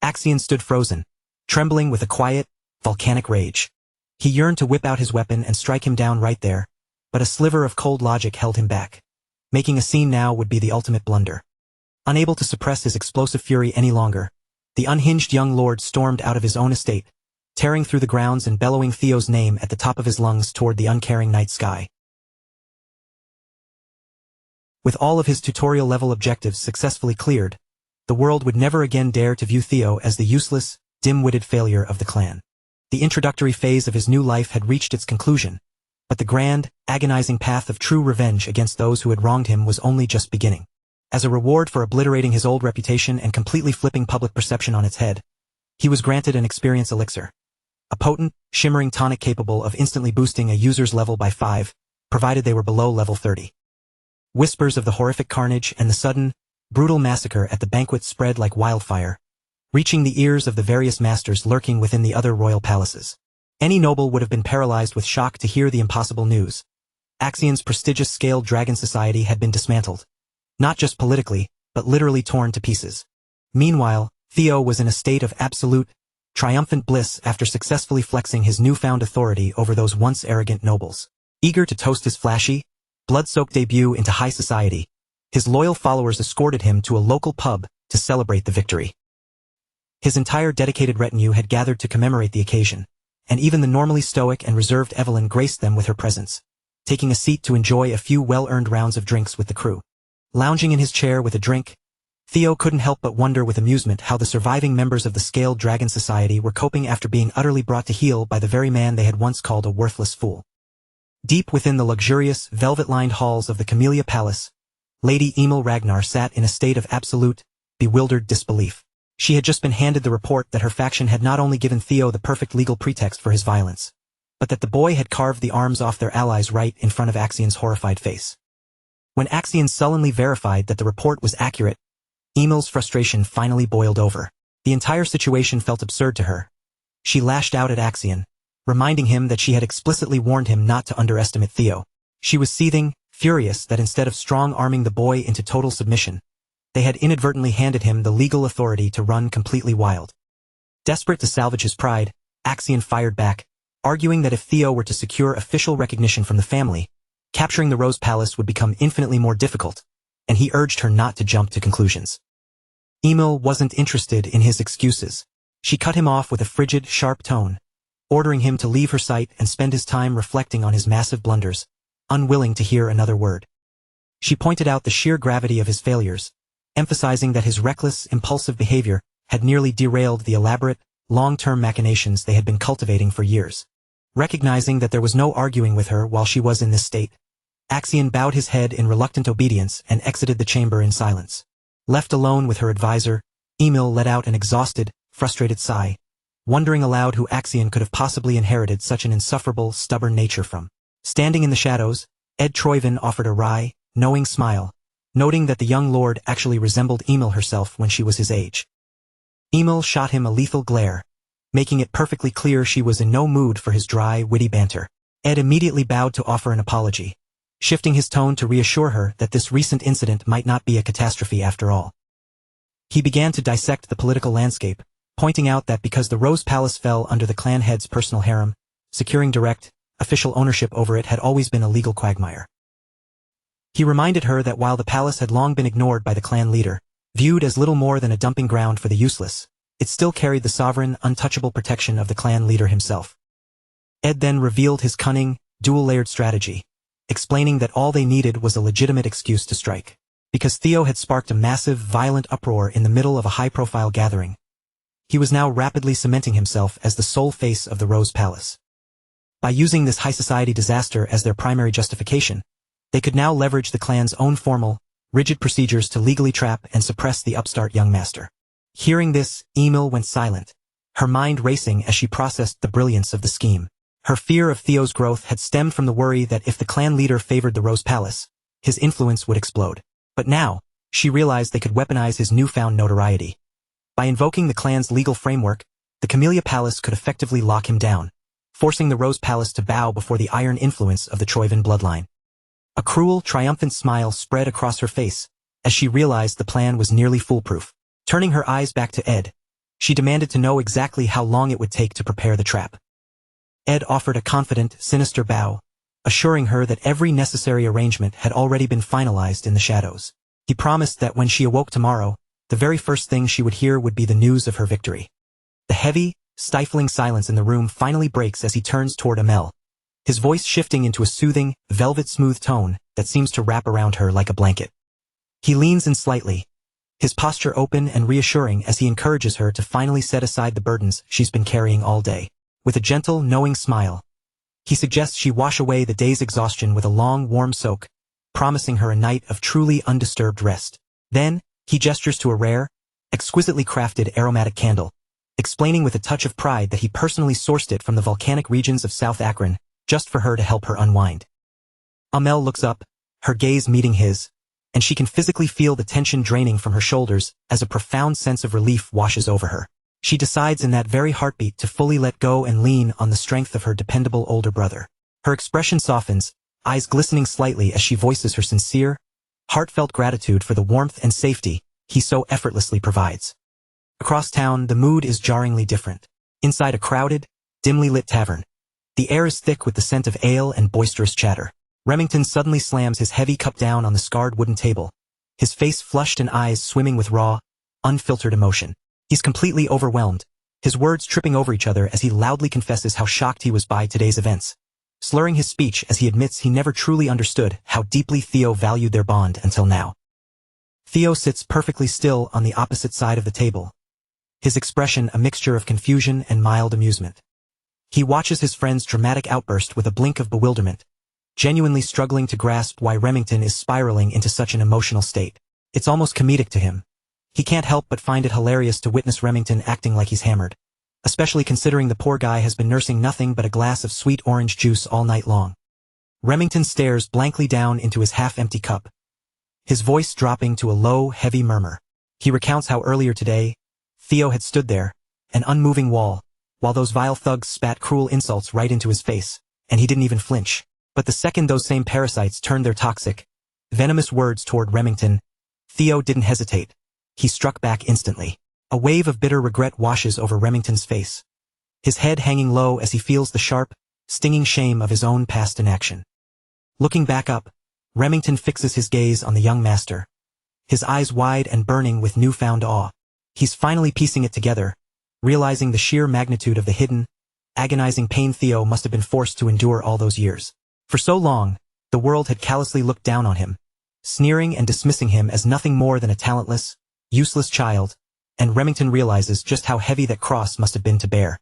Axion stood frozen, trembling with a quiet, volcanic rage. He yearned to whip out his weapon and strike him down right there, but a sliver of cold logic held him back. Making a scene now would be the ultimate blunder. Unable to suppress his explosive fury any longer, the unhinged young lord stormed out of his own estate, tearing through the grounds and bellowing Theo's name at the top of his lungs toward the uncaring night sky. With all of his tutorial-level objectives successfully cleared, the world would never again dare to view Theo as the useless, dim-witted failure of the clan. The introductory phase of his new life had reached its conclusion, but the grand, agonizing path of true revenge against those who had wronged him was only just beginning. As a reward for obliterating his old reputation and completely flipping public perception on its head, he was granted an experience elixir, a potent, shimmering tonic capable of instantly boosting a user's level by 5, provided they were below level 30. Whispers of the horrific carnage and the sudden, brutal massacre at the banquet spread like wildfire, reaching the ears of the various masters lurking within the other royal palaces. Any noble would have been paralyzed with shock to hear the impossible news. Axion's prestigious scaled dragon society had been dismantled, not just politically, but literally torn to pieces. Meanwhile, Theo was in a state of absolute, triumphant bliss after successfully flexing his newfound authority over those once arrogant nobles. Eager to toast his flashy, blood-soaked debut into high society, his loyal followers escorted him to a local pub to celebrate the victory. His entire dedicated retinue had gathered to commemorate the occasion, and even the normally stoic and reserved Evelyn graced them with her presence, taking a seat to enjoy a few well-earned rounds of drinks with the crew. Lounging in his chair with a drink, Theo couldn't help but wonder with amusement how the surviving members of the Scaled Dragon Society were coping after being utterly brought to heel by the very man they had once called a worthless fool. Deep within the luxurious, velvet-lined halls of the Camellia Palace, Lady Emil Ragnar sat in a state of absolute, bewildered disbelief. She had just been handed the report that her faction had not only given Theo the perfect legal pretext for his violence, but that the boy had carved the arms off their allies right in front of Axion's horrified face. When Axion sullenly verified that the report was accurate, Emil's frustration finally boiled over. The entire situation felt absurd to her. She lashed out at Axion, reminding him that she had explicitly warned him not to underestimate Theo. She was seething, furious that instead of strong-arming the boy into total submission, they had inadvertently handed him the legal authority to run completely wild. Desperate to salvage his pride, Axion fired back, arguing that if Theo were to secure official recognition from the family, capturing the Rose Palace would become infinitely more difficult, and he urged her not to jump to conclusions. Emil wasn't interested in his excuses. She cut him off with a frigid, sharp tone, ordering him to leave her sight and spend his time reflecting on his massive blunders, unwilling to hear another word. She pointed out the sheer gravity of his failures, emphasizing that his reckless, impulsive behavior had nearly derailed the elaborate, long-term machinations they had been cultivating for years. Recognizing that there was no arguing with her while she was in this state, Axion bowed his head in reluctant obedience and exited the chamber in silence. Left alone with her advisor, Emil let out an exhausted, frustrated sigh, wondering aloud who Axion could have possibly inherited such an insufferable, stubborn nature from. Standing in the shadows, Ed Troyvin offered a wry, knowing smile, noting that the young lord actually resembled Emil herself when she was his age. Emil shot him a lethal glare, making it perfectly clear she was in no mood for his dry, witty banter. Ed immediately bowed to offer an apology, shifting his tone to reassure her that this recent incident might not be a catastrophe after all. He began to dissect the political landscape, pointing out that because the Rose Palace fell under the clan head's personal harem, securing direct, official ownership over it had always been a legal quagmire. He reminded her that while the palace had long been ignored by the clan leader, viewed as little more than a dumping ground for the useless, it still carried the sovereign, untouchable protection of the clan leader himself. Ed then revealed his cunning, dual-layered strategy, explaining that all they needed was a legitimate excuse to strike. Because Theo had sparked a massive, violent uproar in the middle of a high-profile gathering, he was now rapidly cementing himself as the sole face of the Rose Palace. By using this high-society disaster as their primary justification, they could now leverage the clan's own formal, rigid procedures to legally trap and suppress the upstart young master. Hearing this, Emil went silent, her mind racing as she processed the brilliance of the scheme. Her fear of Theo's growth had stemmed from the worry that if the clan leader favored the Rose Palace, his influence would explode. But now, she realized they could weaponize his newfound notoriety. By invoking the clan's legal framework, the Camellia Palace could effectively lock him down, forcing the Rose Palace to bow before the iron influence of the Troyvin bloodline. A cruel, triumphant smile spread across her face as she realized the plan was nearly foolproof. Turning her eyes back to Ed, she demanded to know exactly how long it would take to prepare the trap. Ed offered a confident, sinister bow, assuring her that every necessary arrangement had already been finalized in the shadows. He promised that when she awoke tomorrow, the very first thing she would hear would be the news of her victory. The heavy, stifling silence in the room finally breaks as he turns toward Amel, his voice shifting into a soothing, velvet-smooth tone that seems to wrap around her like a blanket. He leans in slightly, his posture open and reassuring as he encourages her to finally set aside the burdens she's been carrying all day. With a gentle, knowing smile, he suggests she wash away the day's exhaustion with a long, warm soak, promising her a night of truly undisturbed rest. Then, he gestures to a rare, exquisitely crafted aromatic candle, explaining with a touch of pride that he personally sourced it from the volcanic regions of South Akron, just for her to help her unwind. Amel looks up, her gaze meeting his, and she can physically feel the tension draining from her shoulders as a profound sense of relief washes over her. She decides in that very heartbeat to fully let go and lean on the strength of her dependable older brother. Her expression softens, eyes glistening slightly as she voices her sincere, heartfelt gratitude for the warmth and safety he so effortlessly provides. Across town, the mood is jarringly different. Inside a crowded, dimly lit tavern, the air is thick with the scent of ale and boisterous chatter. Remington suddenly slams his heavy cup down on the scarred wooden table, his face flushed and eyes swimming with raw, unfiltered emotion. He's completely overwhelmed, his words tripping over each other as he loudly confesses how shocked he was by today's events, slurring his speech as he admits he never truly understood how deeply Theo valued their bond until now. Theo sits perfectly still on the opposite side of the table, his expression a mixture of confusion and mild amusement. He watches his friend's dramatic outburst with a blink of bewilderment, genuinely struggling to grasp why Remington is spiraling into such an emotional state. It's almost comedic to him. He can't help but find it hilarious to witness Remington acting like he's hammered, especially considering the poor guy has been nursing nothing but a glass of sweet orange juice all night long. Remington stares blankly down into his half-empty cup, his voice dropping to a low, heavy murmur. He recounts how earlier today, Theo had stood there, an unmoving wall, while those vile thugs spat cruel insults right into his face, and he didn't even flinch. But the second those same parasites turned their toxic, venomous words toward Remington, Theo didn't hesitate. He struck back instantly. A wave of bitter regret washes over Remington's face, his head hanging low as he feels the sharp, stinging shame of his own past inaction. Looking back up, Remington fixes his gaze on the young master, his eyes wide and burning with newfound awe. He's finally piecing it together, realizing the sheer magnitude of the hidden, agonizing pain Theo must have been forced to endure all those years. For so long, the world had callously looked down on him, sneering and dismissing him as nothing more than a talentless, useless child, and Remington realizes just how heavy that cross must have been to bear.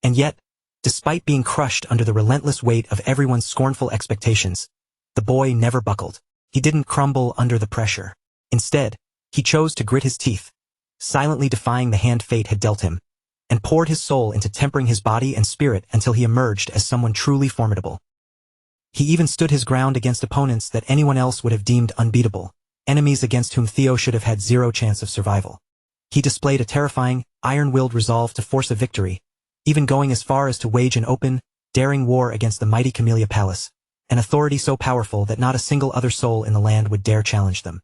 And yet, despite being crushed under the relentless weight of everyone's scornful expectations, the boy never buckled. He didn't crumble under the pressure. Instead, he chose to grit his teeth, silently defying the hand fate had dealt him, and poured his soul into tempering his body and spirit until he emerged as someone truly formidable. He even stood his ground against opponents that anyone else would have deemed unbeatable, enemies against whom Theo should have had zero chance of survival. He displayed a terrifying, iron-willed resolve to force a victory, even going as far as to wage an open, daring war against the mighty Camellia Palace, an authority so powerful that not a single other soul in the land would dare challenge them.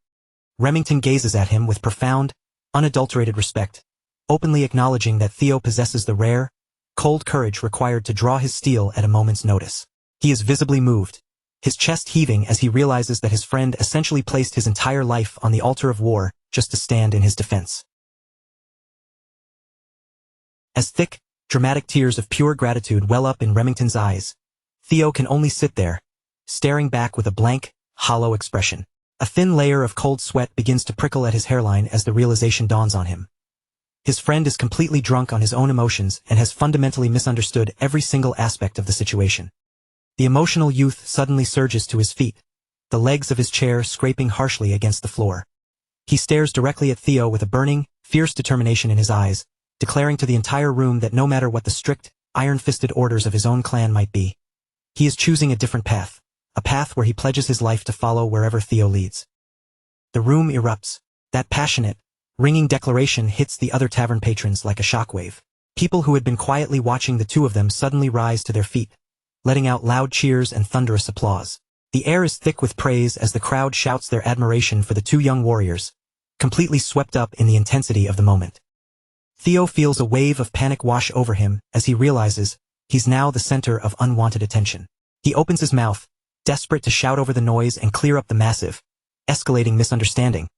Remington gazes at him with profound, unadulterated respect, openly acknowledging that Theo possesses the rare, cold courage required to draw his steel at a moment's notice. He is visibly moved, his chest heaving as he realizes that his friend essentially placed his entire life on the altar of war just to stand in his defense. As thick, dramatic tears of pure gratitude well up in Remington's eyes, Theo can only sit there, staring back with a blank, hollow expression. A thin layer of cold sweat begins to prickle at his hairline as the realization dawns on him. His friend is completely drunk on his own emotions and has fundamentally misunderstood every single aspect of the situation. The emotional youth suddenly surges to his feet, the legs of his chair scraping harshly against the floor. He stares directly at Theo with a burning, fierce determination in his eyes, declaring to the entire room that no matter what the strict, iron-fisted orders of his own clan might be, he is choosing a different path, a path where he pledges his life to follow wherever Theo leads. The room erupts. That passionate, ringing declaration hits the other tavern patrons like a shockwave. People who had been quietly watching the two of them suddenly rise to their feet, letting out loud cheers and thunderous applause. The air is thick with praise as the crowd shouts their admiration for the two young warriors, completely swept up in the intensity of the moment. Theo feels a wave of panic wash over him as he realizes he's now the center of unwanted attention. He opens his mouth, desperate to shout over the noise and clear up the massive, escalating misunderstanding,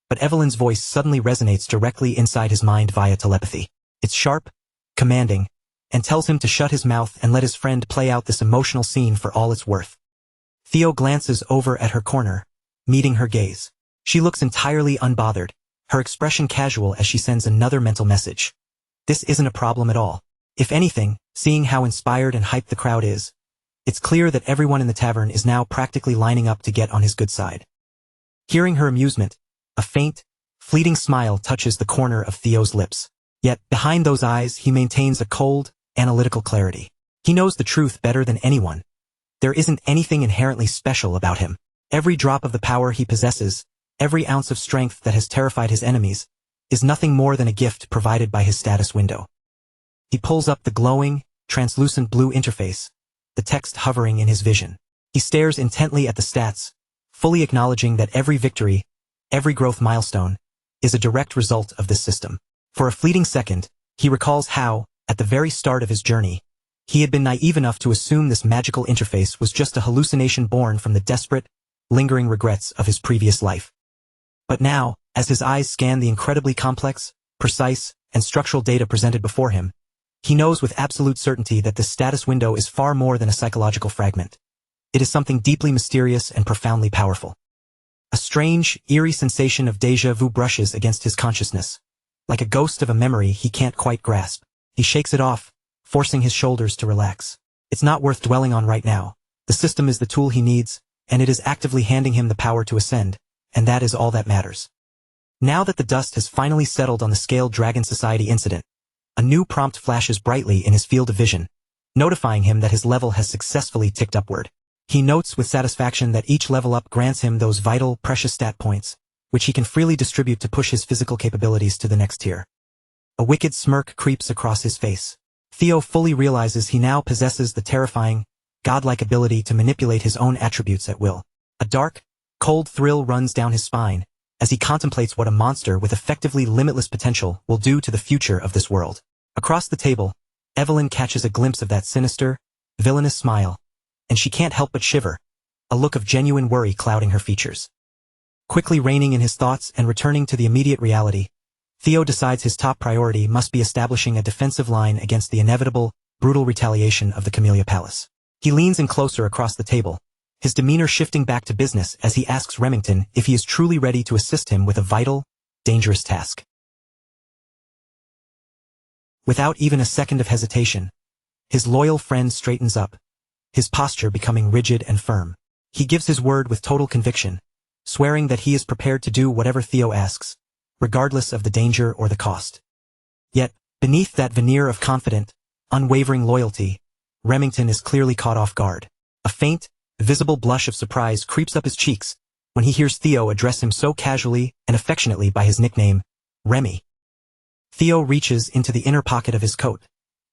but Evelyn's voice suddenly resonates directly inside his mind via telepathy. It's sharp, commanding, and tells him to shut his mouth and let his friend play out this emotional scene for all it's worth. Theo glances over at her corner, meeting her gaze. She looks entirely unbothered, her expression casual as she sends another mental message. This isn't a problem at all. If anything, seeing how inspired and hyped the crowd is, it's clear that everyone in the tavern is now practically lining up to get on his good side. Hearing her amusement, a faint, fleeting smile touches the corner of Theo's lips. Yet, behind those eyes, he maintains a cold, analytical clarity. He knows the truth better than anyone. There isn't anything inherently special about him. Every drop of the power he possesses, every ounce of strength that has terrified his enemies, is nothing more than a gift provided by his status window. He pulls up the glowing, translucent blue interface, the text hovering in his vision. He stares intently at the stats, fully acknowledging that every victory, every growth milestone, is a direct result of this system. For a fleeting second, he recalls how, at the very start of his journey, he had been naive enough to assume this magical interface was just a hallucination born from the desperate, lingering regrets of his previous life. But now, as his eyes scan the incredibly complex, precise, and structural data presented before him, he knows with absolute certainty that this status window is far more than a psychological fragment. It is something deeply mysterious and profoundly powerful. A strange, eerie sensation of déjà vu brushes against his consciousness, like a ghost of a memory he can't quite grasp. He shakes it off, forcing his shoulders to relax. It's not worth dwelling on right now. The system is the tool he needs, and it is actively handing him the power to ascend, and that is all that matters. Now that the dust has finally settled on the Scaled Dragon Society incident, a new prompt flashes brightly in his field of vision, notifying him that his level has successfully ticked upward. He notes with satisfaction that each level up grants him those vital, precious stat points, which he can freely distribute to push his physical capabilities to the next tier. A wicked smirk creeps across his face. Theo fully realizes he now possesses the terrifying, godlike ability to manipulate his own attributes at will. A dark, cold thrill runs down his spine, as he contemplates what a monster with effectively limitless potential will do to the future of this world. Across the table, Evelyn catches a glimpse of that sinister, villainous smile, and she can't help but shiver, a look of genuine worry clouding her features. Quickly reining in his thoughts and returning to the immediate reality, Theo decides his top priority must be establishing a defensive line against the inevitable, brutal retaliation of the Camellia Palace. He leans in closer across the table, his demeanor shifting back to business as he asks Remington if he is truly ready to assist him with a vital, dangerous task. Without even a second of hesitation, his loyal friend straightens up, his posture becoming rigid and firm. He gives his word with total conviction, swearing that he is prepared to do whatever Theo asks, regardless of the danger or the cost. Yet, beneath that veneer of confident, unwavering loyalty, Remington is clearly caught off guard. A faint, visible blush of surprise creeps up his cheeks when he hears Theo address him so casually and affectionately by his nickname, Remy. Theo reaches into the inner pocket of his coat,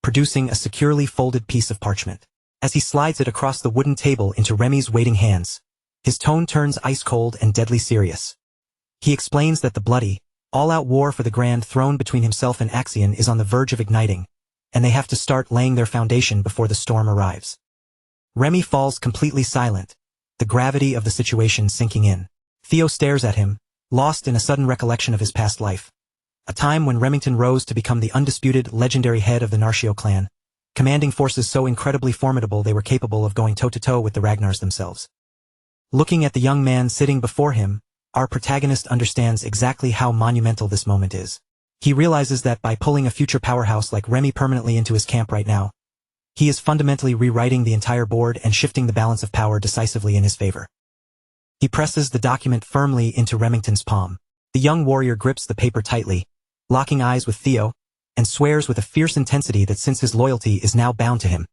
producing a securely folded piece of parchment. As he slides it across the wooden table into Remy's waiting hands, his tone turns ice-cold and deadly serious. He explains that the bloody, all-out war for the Grand Throne between himself and Axion is on the verge of igniting, and they have to start laying their foundation before the storm arrives. Remy falls completely silent, the gravity of the situation sinking in. Theo stares at him, lost in a sudden recollection of his past life. A time when Remington rose to become the undisputed, legendary head of the Narcio clan, commanding forces so incredibly formidable they were capable of going toe-to-toe with the Ragnars themselves. Looking at the young man sitting before him, our protagonist understands exactly how monumental this moment is. He realizes that by pulling a future powerhouse like Remy permanently into his camp right now, he is fundamentally rewriting the entire board and shifting the balance of power decisively in his favor. He presses the document firmly into Remington's palm. The young warrior grips the paper tightly, locking eyes with Theo, and swears with a fierce intensity that since his loyalty is now bound to him,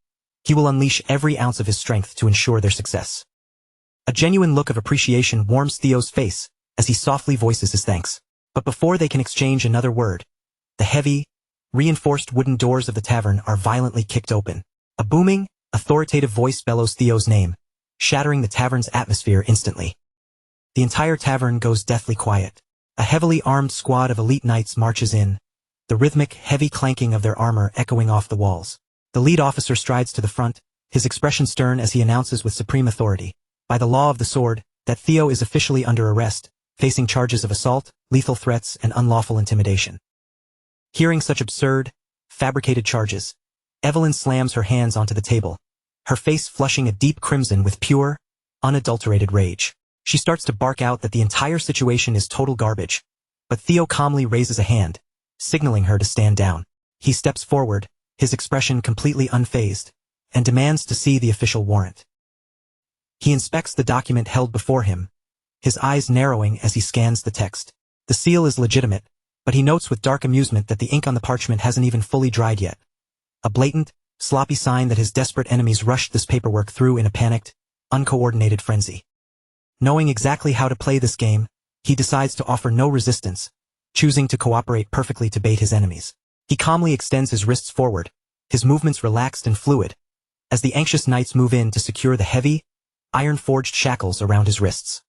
he will unleash every ounce of his strength to ensure their success. A genuine look of appreciation warms Theo's face as he softly voices his thanks. But before they can exchange another word, the heavy, reinforced wooden doors of the tavern are violently kicked open. A booming, authoritative voice bellows Theo's name, shattering the tavern's atmosphere instantly. The entire tavern goes deathly quiet. A heavily armed squad of elite knights marches in, the rhythmic, heavy clanking of their armor echoing off the walls. The lead officer strides to the front, his expression stern as he announces with supreme authority, by the law of the sword, that Theo is officially under arrest, facing charges of assault, lethal threats, and unlawful intimidation. Hearing such absurd, fabricated charges, Evelyn slams her hands onto the table, her face flushing a deep crimson with pure, unadulterated rage. She starts to bark out that the entire situation is total garbage, but Theo calmly raises a hand, signaling her to stand down. He steps forward, his expression completely unfazed, and demands to see the official warrant. He inspects the document held before him, his eyes narrowing as he scans the text. The seal is legitimate, but he notes with dark amusement that the ink on the parchment hasn't even fully dried yet. A blatant, sloppy sign that his desperate enemies rushed this paperwork through in a panicked, uncoordinated frenzy. Knowing exactly how to play this game, he decides to offer no resistance, choosing to cooperate perfectly to bait his enemies. He calmly extends his wrists forward, his movements relaxed and fluid, as the anxious knights move in to secure the heavy, iron-forged shackles around his wrists.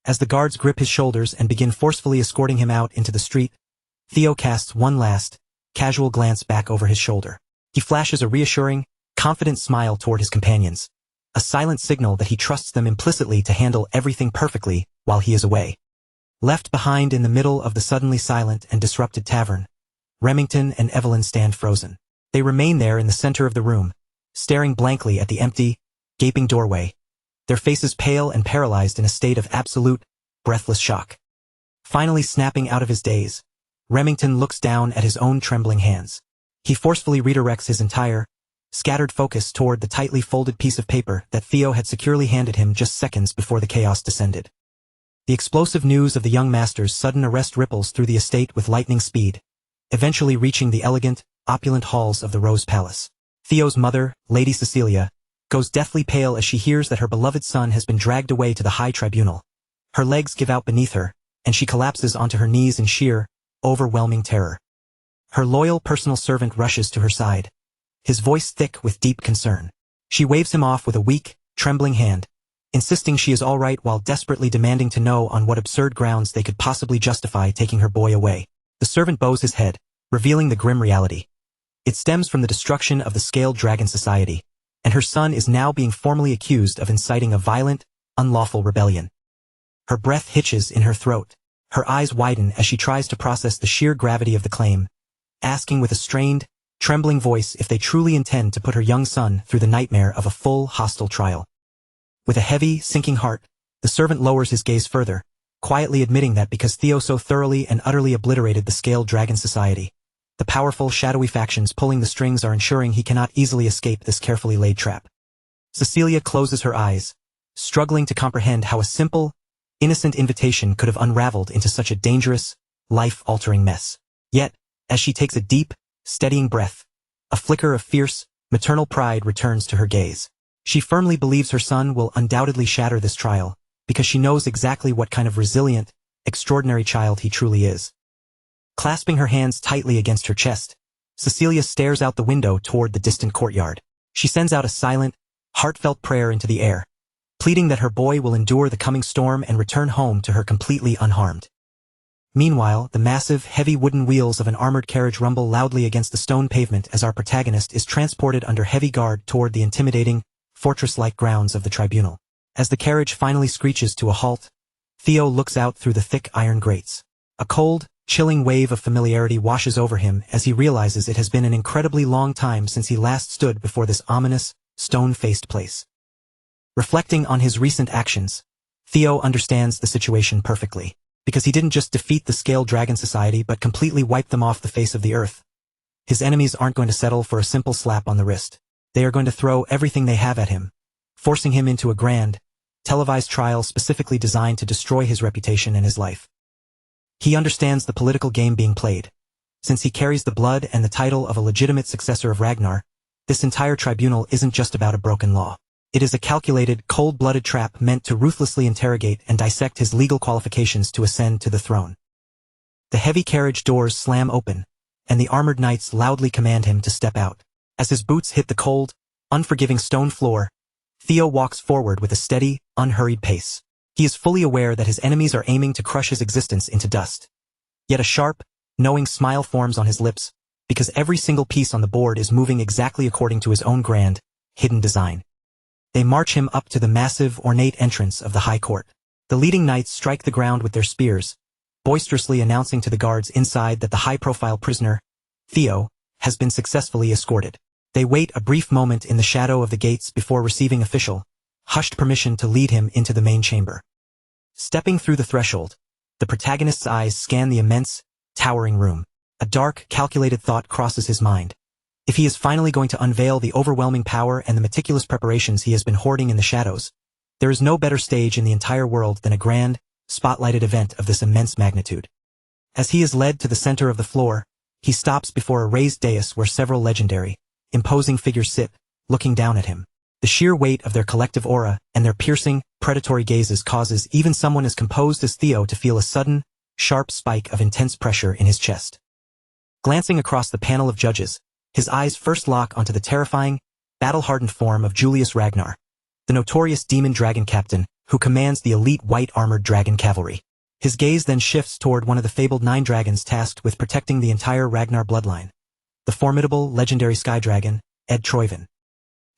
As the guards grip his shoulders and begin forcefully escorting him out into the street, Theo casts one last, casual glance back over his shoulder. He flashes a reassuring, confident smile toward his companions, a silent signal that he trusts them implicitly to handle everything perfectly while he is away. Left behind in the middle of the suddenly silent and disrupted tavern, Remington and Evelyn stand frozen. They remain there in the center of the room, staring blankly at the empty, gaping doorway, their faces pale and paralyzed in a state of absolute, breathless shock. Finally snapping out of his daze, Remington looks down at his own trembling hands. He forcefully redirects his entire, scattered focus toward the tightly folded piece of paper that Theo had securely handed him just seconds before the chaos descended. The explosive news of the young master's sudden arrest ripples through the estate with lightning speed, eventually reaching the elegant, opulent halls of the Rose Palace. Theo's mother, Lady Cecilia, goes deathly pale as she hears that her beloved son has been dragged away to the high tribunal. Her legs give out beneath her, and she collapses onto her knees in sheer, overwhelming terror. Her loyal personal servant rushes to her side, his voice thick with deep concern. She waves him off with a weak, trembling hand, insisting she is all right while desperately demanding to know on what absurd grounds they could possibly justify taking her boy away. The servant bows his head, revealing the grim reality. It stems from the destruction of the Scaled Dragon Society, and her son is now being formally accused of inciting a violent, unlawful rebellion. Her breath hitches in her throat. Her eyes widen as she tries to process the sheer gravity of the claim, asking with a strained, trembling voice if they truly intend to put her young son through the nightmare of a full, hostile trial. With a heavy, sinking heart, the servant lowers his gaze further, quietly admitting that because Theo so thoroughly and utterly obliterated the Scaled Dragon Society, The powerful, shadowy factions pulling the strings are ensuring he cannot easily escape this carefully laid trap. Cecilia closes her eyes, struggling to comprehend how a simple, innocent invitation could have unraveled into such a dangerous, life-altering mess. Yet, as she takes a deep, steadying breath, a flicker of fierce, maternal pride returns to her gaze. She firmly believes her son will undoubtedly shatter this trial, because she knows exactly what kind of resilient, extraordinary child he truly is. Clasping her hands tightly against her chest, Cecilia stares out the window toward the distant courtyard. She sends out a silent, heartfelt prayer into the air, pleading that her boy will endure the coming storm and return home to her completely unharmed. Meanwhile, the massive, heavy wooden wheels of an armored carriage rumble loudly against the stone pavement as our protagonist is transported under heavy guard toward the intimidating, fortress-like grounds of the tribunal. As the carriage finally screeches to a halt, Theo looks out through the thick iron grates. A cold, chilling wave of familiarity washes over him as he realizes it has been an incredibly long time since he last stood before this ominous, stone-faced place. Reflecting on his recent actions, Theo understands the situation perfectly, because he didn't just defeat the Scale Dragon Society but completely wiped them off the face of the earth. His enemies aren't going to settle for a simple slap on the wrist. They are going to throw everything they have at him, forcing him into a grand, televised trial specifically designed to destroy his reputation and his life. He understands the political game being played. Since he carries the blood and the title of a legitimate successor of Ragnar, this entire tribunal isn't just about a broken law. It is a calculated, cold-blooded trap meant to ruthlessly interrogate and dissect his legal qualifications to ascend to the throne. The heavy carriage doors slam open, and the armored knights loudly command him to step out. As his boots hit the cold, unforgiving stone floor, Theo walks forward with a steady, unhurried pace. He is fully aware that his enemies are aiming to crush his existence into dust. Yet a sharp, knowing smile forms on his lips, because every single piece on the board is moving exactly according to his own grand, hidden design. They march him up to the massive, ornate entrance of the High Court. The leading knights strike the ground with their spears, boisterously announcing to the guards inside that the high-profile prisoner, Theo, has been successfully escorted. They wait a brief moment in the shadow of the gates before receiving official, hushed permission to lead him into the main chamber. Stepping through the threshold, the protagonist's eyes scan the immense, towering room. A dark, calculated thought crosses his mind. If he is finally going to unveil the overwhelming power and the meticulous preparations he has been hoarding in the shadows, there is no better stage in the entire world than a grand, spotlighted event of this immense magnitude. As he is led to the center of the floor, he stops before a raised dais where several legendary, imposing figures sit, looking down at him. The sheer weight of their collective aura and their piercing, predatory gazes causes even someone as composed as Theo to feel a sudden, sharp spike of intense pressure in his chest. Glancing across the panel of judges, his eyes first lock onto the terrifying, battle-hardened form of Julius Ragnar, the notorious demon dragon captain who commands the elite white-armored dragon cavalry. His gaze then shifts toward one of the fabled 9 dragons tasked with protecting the entire Ragnar bloodline, the formidable, legendary sky dragon, Ed Troyvin.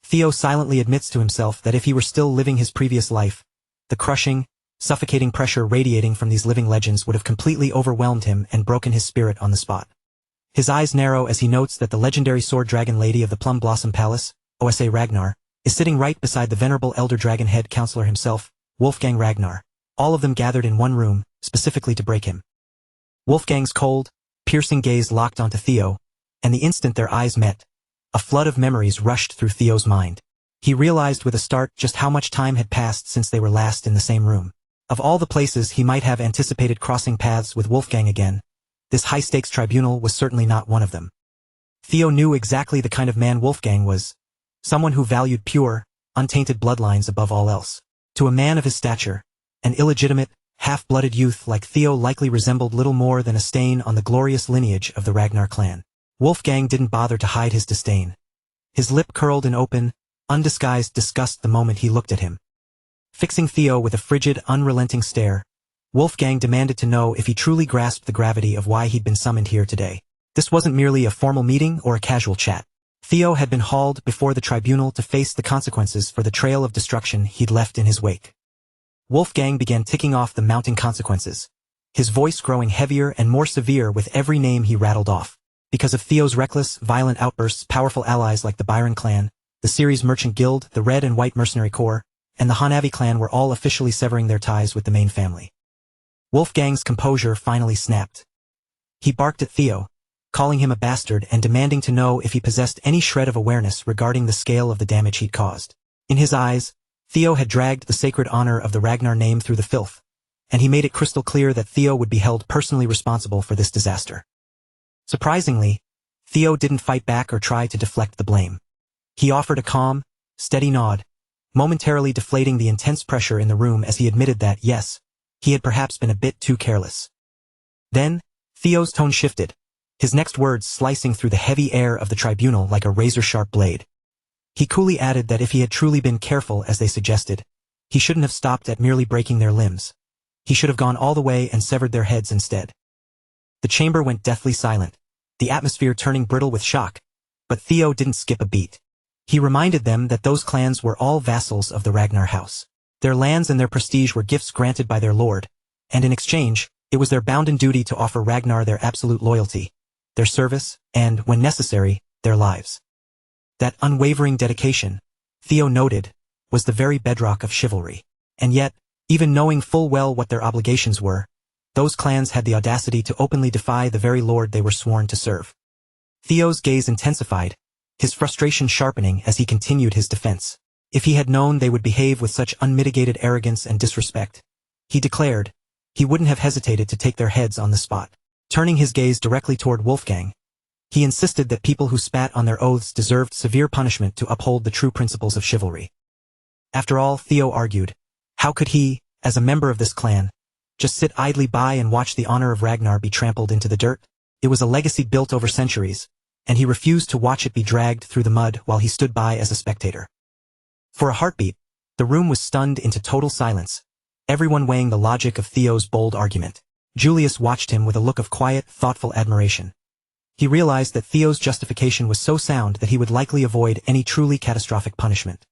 Theo silently admits to himself that if he were still living his previous life, the crushing, suffocating pressure radiating from these living legends would have completely overwhelmed him and broken his spirit on the spot. His eyes narrow as he notes that the legendary sword dragon lady of the Plum Blossom Palace, Osa Ragnar, is sitting right beside the venerable elder dragon head counselor himself, Wolfgang Ragnar, all of them gathered in one room, specifically to break him. Wolfgang's cold, piercing gaze locked onto Theo, and the instant their eyes met, a flood of memories rushed through Theo's mind. He realized with a start just how much time had passed since they were last in the same room. Of all the places he might have anticipated crossing paths with Wolfgang again, this high-stakes tribunal was certainly not one of them. Theo knew exactly the kind of man Wolfgang was, someone who valued pure, untainted bloodlines above all else. To a man of his stature, an illegitimate, half-blooded youth like Theo likely resembled little more than a stain on the glorious lineage of the Ragnar clan. Wolfgang didn't bother to hide his disdain. His lip curled in open, undisguised disgust the moment he looked at him. Fixing Theo with a frigid, unrelenting stare, Wolfgang demanded to know if he truly grasped the gravity of why he'd been summoned here today. This wasn't merely a formal meeting or a casual chat. Theo had been hauled before the tribunal to face the consequences for the trail of destruction he'd left in his wake. Wolfgang began ticking off the mounting consequences, his voice growing heavier and more severe with every name he rattled off. Because of Theo's reckless, violent outbursts, powerful allies like the Byron clan, the Ceres Merchant Guild, the Red and White Mercenary Corps, and the Hanavi clan were all officially severing their ties with the main family. Wolfgang's composure finally snapped. He barked at Theo, calling him a bastard and demanding to know if he possessed any shred of awareness regarding the scale of the damage he'd caused. In his eyes, Theo had dragged the sacred honor of the Ragnar name through the filth, and he made it crystal clear that Theo would be held personally responsible for this disaster. Surprisingly, Theo didn't fight back or try to deflect the blame. He offered a calm, steady nod, momentarily deflating the intense pressure in the room as he admitted that, yes, he had perhaps been a bit too careless. Then, Theo's tone shifted, his next words slicing through the heavy air of the tribunal like a razor-sharp blade. He coolly added that if he had truly been careful as they suggested, he shouldn't have stopped at merely breaking their limbs. He should have gone all the way and severed their heads instead. The chamber went deathly silent, the atmosphere turning brittle with shock, but Theo didn't skip a beat. He reminded them that those clans were all vassals of the Ragnar house. Their lands and their prestige were gifts granted by their lord, and in exchange, it was their bounden duty to offer Ragnar their absolute loyalty, their service, and, when necessary, their lives. That unwavering dedication, Theo noted, was the very bedrock of chivalry. And yet, even knowing full well what their obligations were, those clans had the audacity to openly defy the very lord they were sworn to serve. Theo's gaze intensified, his frustration sharpening as he continued his defense. If he had known they would behave with such unmitigated arrogance and disrespect, he declared, he wouldn't have hesitated to take their heads on the spot. Turning his gaze directly toward Wolfgang, he insisted that people who spat on their oaths deserved severe punishment to uphold the true principles of chivalry. After all, Theo argued, how could he, as a member of this clan, just sit idly by and watch the honor of Ragnar be trampled into the dirt? It was a legacy built over centuries, and he refused to watch it be dragged through the mud while he stood by as a spectator. For a heartbeat, the room was stunned into total silence, everyone weighing the logic of Theo's bold argument. Julius watched him with a look of quiet, thoughtful admiration. He realized that Theo's justification was so sound that he would likely avoid any truly catastrophic punishment.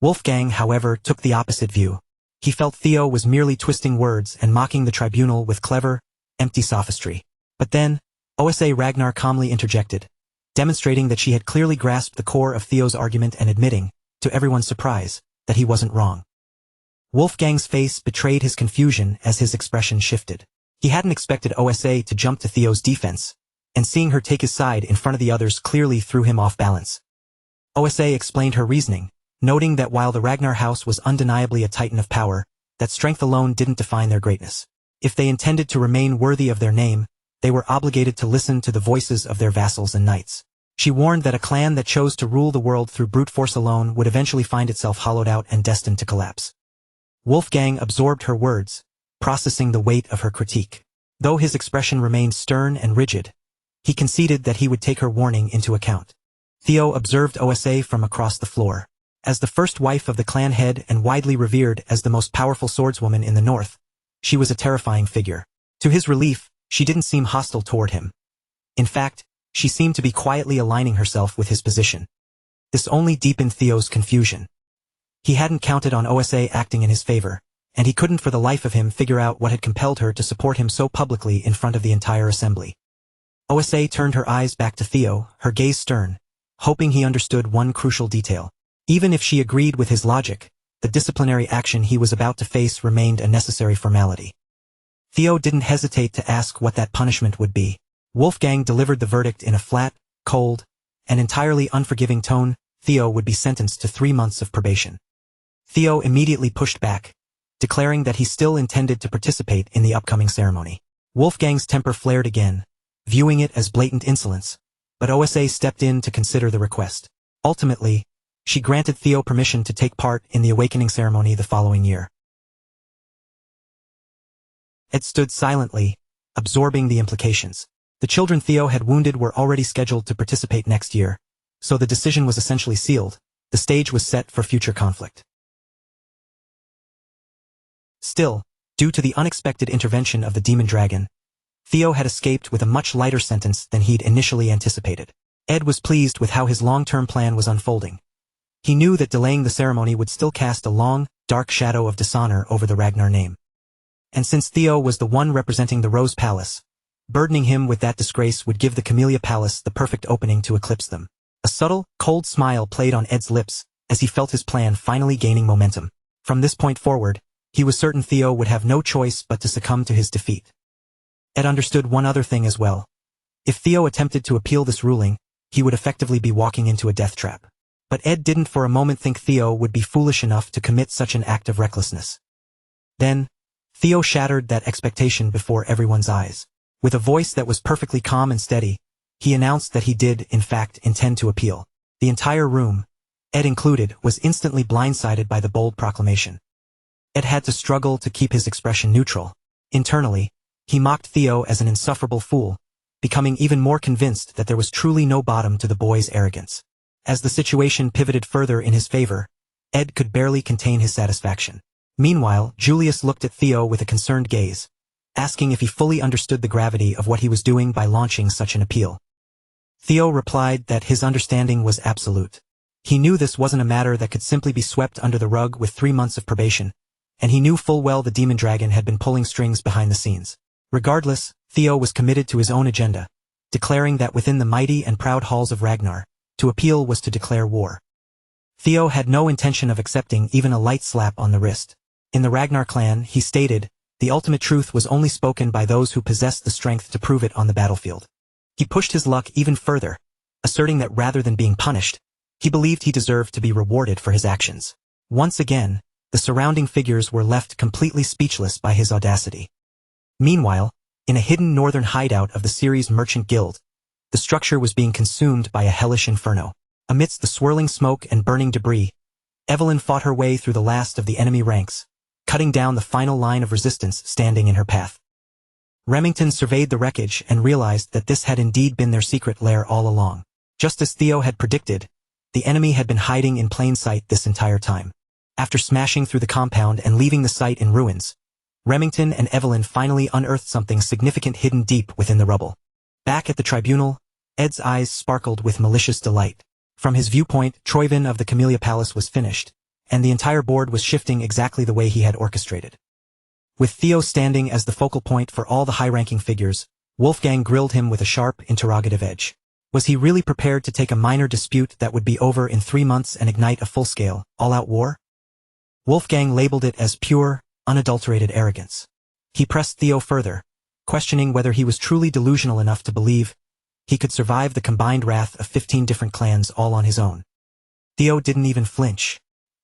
Wolfgang, however, took the opposite view. He felt Theo was merely twisting words and mocking the tribunal with clever, empty sophistry. But then, OSA Ragnar calmly interjected, demonstrating that she had clearly grasped the core of Theo's argument and admitting, to everyone's surprise, that he wasn't wrong. Wolfgang's face betrayed his confusion as his expression shifted. He hadn't expected OSA to jump to Theo's defense, and seeing her take his side in front of the others clearly threw him off balance. OSA explained her reasoning, noting that while the Ragnar house was undeniably a titan of power, that strength alone didn't define their greatness. If they intended to remain worthy of their name, they were obligated to listen to the voices of their vassals and knights. She warned that a clan that chose to rule the world through brute force alone would eventually find itself hollowed out and destined to collapse. Wolfgang absorbed her words, processing the weight of her critique. Though his expression remained stern and rigid, he conceded that he would take her warning into account. Theo observed OSA from across the floor. As the first wife of the clan head and widely revered as the most powerful swordswoman in the north, she was a terrifying figure. To his relief, she didn't seem hostile toward him. In fact, she seemed to be quietly aligning herself with his position. This only deepened Theo's confusion. He hadn't counted on OSA acting in his favor, and he couldn't for the life of him figure out what had compelled her to support him so publicly in front of the entire assembly. OSA turned her eyes back to Theo, her gaze stern, hoping he understood one crucial detail. Even if she agreed with his logic, the disciplinary action he was about to face remained a necessary formality. Theo didn't hesitate to ask what that punishment would be. Wolfgang delivered the verdict in a flat, cold, and entirely unforgiving tone. Theo would be sentenced to 3 months of probation. Theo immediately pushed back, declaring that he still intended to participate in the upcoming ceremony. Wolfgang's temper flared again, viewing it as blatant insolence, but OSA stepped in to consider the request. Ultimately, she granted Theo permission to take part in the awakening ceremony the following year. Ed stood silently, absorbing the implications. The children Theo had wounded were already scheduled to participate next year, so the decision was essentially sealed. The stage was set for future conflict. Still, due to the unexpected intervention of the demon dragon, Theo had escaped with a much lighter sentence than he'd initially anticipated. Ed was pleased with how his long-term plan was unfolding. He knew that delaying the ceremony would still cast a long, dark shadow of dishonor over the Ragnar name. And since Theo was the one representing the Rose Palace, burdening him with that disgrace would give the Camellia Palace the perfect opening to eclipse them. A subtle, cold smile played on Ed's lips as he felt his plan finally gaining momentum. From this point forward, he was certain Theo would have no choice but to succumb to his defeat. Ed understood one other thing as well. If Theo attempted to appeal this ruling, he would effectively be walking into a death trap. But Ed didn't for a moment think Theo would be foolish enough to commit such an act of recklessness. Then, Theo shattered that expectation before everyone's eyes. With a voice that was perfectly calm and steady, he announced that he did, in fact, intend to appeal. The entire room, Ed included, was instantly blindsided by the bold proclamation. Ed had to struggle to keep his expression neutral. Internally, he mocked Theo as an insufferable fool, becoming even more convinced that there was truly no bottom to the boy's arrogance. As the situation pivoted further in his favor, Ed could barely contain his satisfaction. Meanwhile, Julius looked at Theo with a concerned gaze, asking if he fully understood the gravity of what he was doing by launching such an appeal. Theo replied that his understanding was absolute. He knew this wasn't a matter that could simply be swept under the rug with 3 months of probation, and he knew full well the demon dragon had been pulling strings behind the scenes. Regardless, Theo was committed to his own agenda, declaring that within the mighty and proud halls of Ragnar, to appeal was to declare war. Theo had no intention of accepting even a light slap on the wrist. In the Ragnar clan, he stated, the ultimate truth was only spoken by those who possessed the strength to prove it on the battlefield. He pushed his luck even further, asserting that rather than being punished, he believed he deserved to be rewarded for his actions. Once again, the surrounding figures were left completely speechless by his audacity. Meanwhile, in a hidden northern hideout of the series' merchant guild, the structure was being consumed by a hellish inferno. Amidst the swirling smoke and burning debris, Evelyn fought her way through the last of the enemy ranks, cutting down the final line of resistance standing in her path. Remington surveyed the wreckage and realized that this had indeed been their secret lair all along. Just as Theo had predicted, the enemy had been hiding in plain sight this entire time. After smashing through the compound and leaving the site in ruins, Remington and Evelyn finally unearthed something significant hidden deep within the rubble. Back at the tribunal, Ed's eyes sparkled with malicious delight. From his viewpoint, Troyvin of the Camellia Palace was finished, and the entire board was shifting exactly the way he had orchestrated. With Theo standing as the focal point for all the high-ranking figures, Wolfgang grilled him with a sharp, interrogative edge. Was he really prepared to take a minor dispute that would be over in 3 months and ignite a full-scale, all-out war? Wolfgang labeled it as pure, unadulterated arrogance. He pressed Theo further, questioning whether he was truly delusional enough to believe he could survive the combined wrath of 15 different clans all on his own. Theo didn't even flinch.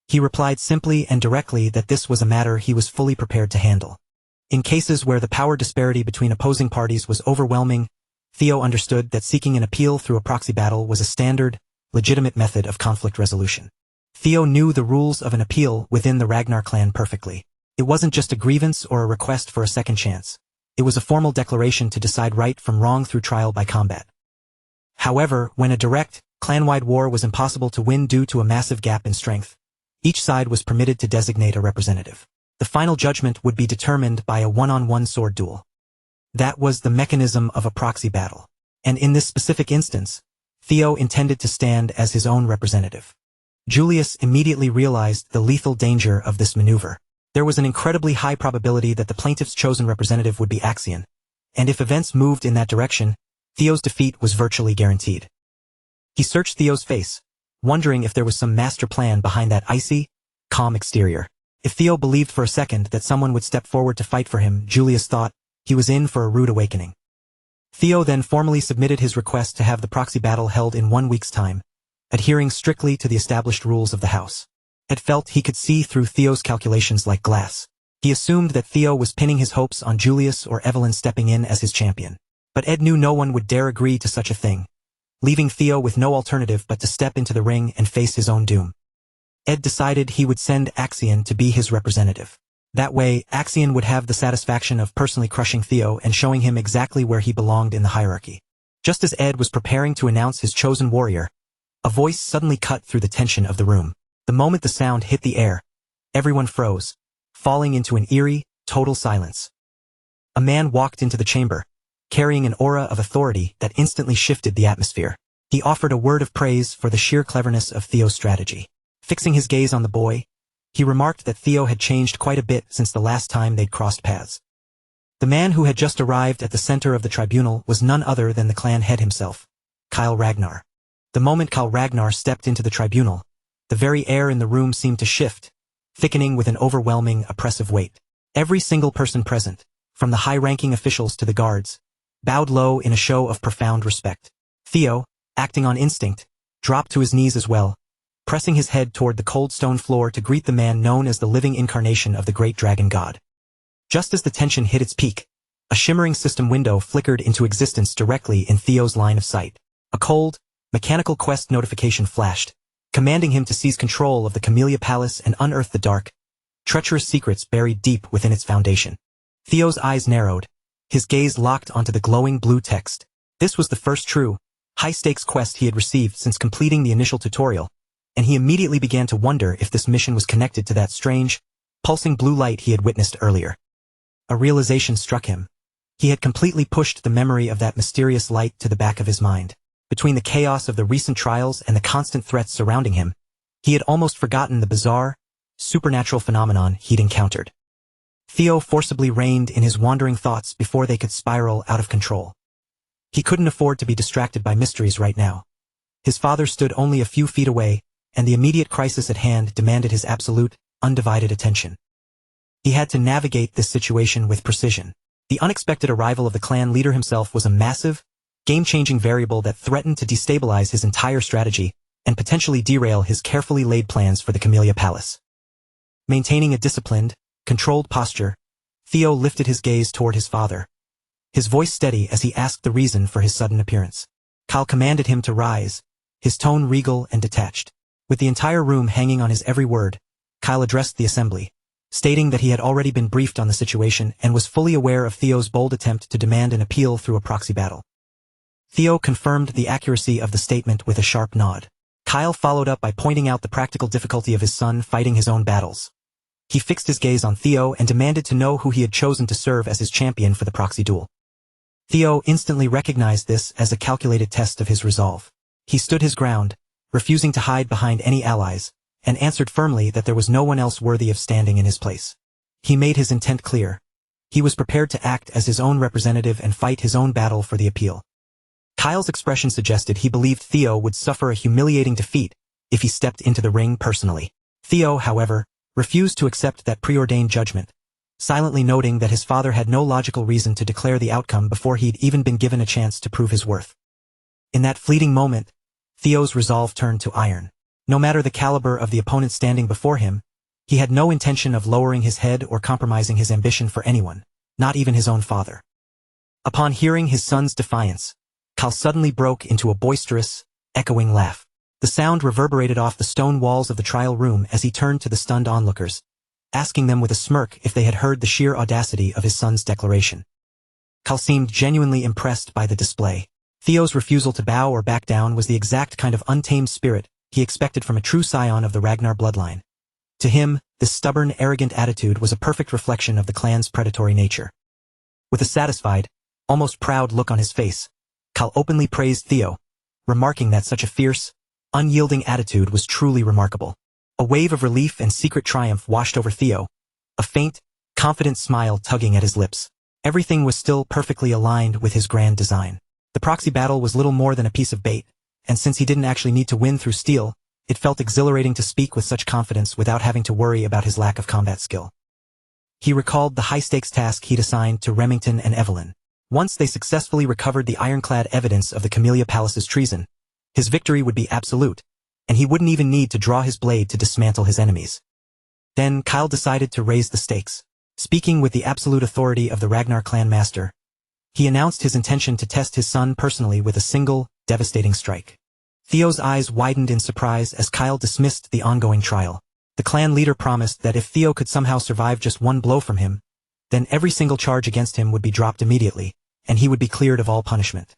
He replied simply and directly that this was a matter he was fully prepared to handle. In cases where the power disparity between opposing parties was overwhelming, Theo understood that seeking an appeal through a proxy battle was a standard, legitimate method of conflict resolution. Theo knew the rules of an appeal within the Ragnar clan perfectly. It wasn't just a grievance or a request for a second chance. It was a formal declaration to decide right from wrong through trial by combat. However, when a direct, clan-wide war was impossible to win due to a massive gap in strength, each side was permitted to designate a representative. The final judgment would be determined by a one-on-one sword duel. That was the mechanism of a proxy battle. And in this specific instance, Theo intended to stand as his own representative. Julius immediately realized the lethal danger of this maneuver. There was an incredibly high probability that the plaintiff's chosen representative would be Axion, and if events moved in that direction, Theo's defeat was virtually guaranteed. He searched Theo's face, wondering if there was some master plan behind that icy, calm exterior. If Theo believed for a second that someone would step forward to fight for him, Julius thought he was in for a rude awakening. Theo then formally submitted his request to have the proxy battle held in 1 week's time, adhering strictly to the established rules of the house. Ed felt he could see through Theo's calculations like glass. He assumed that Theo was pinning his hopes on Julius or Evelyn stepping in as his champion. But Ed knew no one would dare agree to such a thing, leaving Theo with no alternative but to step into the ring and face his own doom. Ed decided he would send Axion to be his representative. That way, Axion would have the satisfaction of personally crushing Theo and showing him exactly where he belonged in the hierarchy. Just as Ed was preparing to announce his chosen warrior, a voice suddenly cut through the tension of the room. The moment the sound hit the air, everyone froze, falling into an eerie, total silence. A man walked into the chamber, carrying an aura of authority that instantly shifted the atmosphere. He offered a word of praise for the sheer cleverness of Theo's strategy. Fixing his gaze on the boy, he remarked that Theo had changed quite a bit since the last time they'd crossed paths. The man who had just arrived at the center of the tribunal was none other than the clan head himself, Kyle Ragnar. The moment Kyle Ragnar stepped into the tribunal, the very air in the room seemed to shift, thickening with an overwhelming, oppressive weight. Every single person present, from the high-ranking officials to the guards, bowed low in a show of profound respect. Theo, acting on instinct, dropped to his knees as well, pressing his head toward the cold stone floor to greet the man known as the living incarnation of the great dragon god. Just as the tension hit its peak, a shimmering system window flickered into existence directly in Theo's line of sight. A cold, mechanical quest notification flashed, commanding him to seize control of the Camellia Palace and unearth the dark, treacherous secrets buried deep within its foundation. Theo's eyes narrowed, his gaze locked onto the glowing blue text. This was the first true, high-stakes quest he had received since completing the initial tutorial, and he immediately began to wonder if this mission was connected to that strange, pulsing blue light he had witnessed earlier. A realization struck him. He had completely pushed the memory of that mysterious light to the back of his mind. Between the chaos of the recent trials and the constant threats surrounding him, he had almost forgotten the bizarre, supernatural phenomenon he'd encountered. Theo forcibly reined in his wandering thoughts before they could spiral out of control. He couldn't afford to be distracted by mysteries right now. His father stood only a few feet away, and the immediate crisis at hand demanded his absolute, undivided attention. He had to navigate this situation with precision. The unexpected arrival of the clan leader himself was a massive, game-changing variable that threatened to destabilize his entire strategy and potentially derail his carefully laid plans for the Camellia Palace. Maintaining a disciplined, controlled posture, Theo lifted his gaze toward his father, his voice steady as he asked the reason for his sudden appearance. Kyle commanded him to rise, his tone regal and detached. With the entire room hanging on his every word, Kyle addressed the assembly, stating that he had already been briefed on the situation and was fully aware of Theo's bold attempt to demand an appeal through a proxy battle. Theo confirmed the accuracy of the statement with a sharp nod. Kyle followed up by pointing out the practical difficulty of his son fighting his own battles. He fixed his gaze on Theo and demanded to know who he had chosen to serve as his champion for the proxy duel. Theo instantly recognized this as a calculated test of his resolve. He stood his ground, refusing to hide behind any allies, and answered firmly that there was no one else worthy of standing in his place. He made his intent clear. He was prepared to act as his own representative and fight his own battle for the appeal. Kyle's expression suggested he believed Theo would suffer a humiliating defeat if he stepped into the ring personally. Theo, however, refused to accept that preordained judgment, silently noting that his father had no logical reason to declare the outcome before he'd even been given a chance to prove his worth. In that fleeting moment, Theo's resolve turned to iron. No matter the caliber of the opponent standing before him, he had no intention of lowering his head or compromising his ambition for anyone, not even his own father. Upon hearing his son's defiance, Kyle suddenly broke into a boisterous, echoing laugh. The sound reverberated off the stone walls of the trial room as he turned to the stunned onlookers, asking them with a smirk if they had heard the sheer audacity of his son's declaration. Kyle seemed genuinely impressed by the display. Theo's refusal to bow or back down was the exact kind of untamed spirit he expected from a true scion of the Ragnar bloodline. To him, this stubborn, arrogant attitude was a perfect reflection of the clan's predatory nature. With a satisfied, almost proud look on his face, Kyle openly praised Theo, remarking that such a fierce, unyielding attitude was truly remarkable. A wave of relief and secret triumph washed over Theo, a faint, confident smile tugging at his lips. Everything was still perfectly aligned with his grand design. The proxy battle was little more than a piece of bait, and since he didn't actually need to win through steel, it felt exhilarating to speak with such confidence without having to worry about his lack of combat skill. He recalled the high-stakes task he'd assigned to Remington and Evelyn. Once they successfully recovered the ironclad evidence of the Camellia Palace's treason, his victory would be absolute, and he wouldn't even need to draw his blade to dismantle his enemies. Then Kyle decided to raise the stakes. Speaking with the absolute authority of the Ragnar clan master, he announced his intention to test his son personally with a single, devastating strike. Theo's eyes widened in surprise as Kyle dismissed the ongoing trial. The clan leader promised that if Theo could somehow survive just one blow from him, then every single charge against him would be dropped immediately, and he would be cleared of all punishment.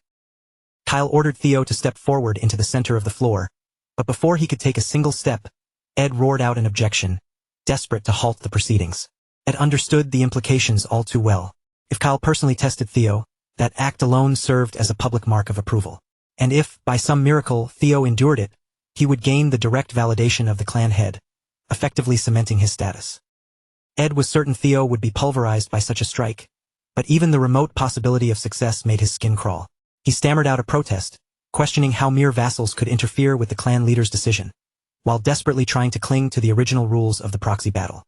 Kyle ordered Theo to step forward into the center of the floor, but before he could take a single step, Ed roared out an objection, desperate to halt the proceedings. Ed understood the implications all too well. If Kyle personally tested Theo, that act alone served as a public mark of approval. And if, by some miracle, Theo endured it, he would gain the direct validation of the clan head, effectively cementing his status. Ed was certain Theo would be pulverized by such a strike, but even the remote possibility of success made his skin crawl. He stammered out a protest, questioning how mere vassals could interfere with the clan leader's decision, while desperately trying to cling to the original rules of the proxy battle.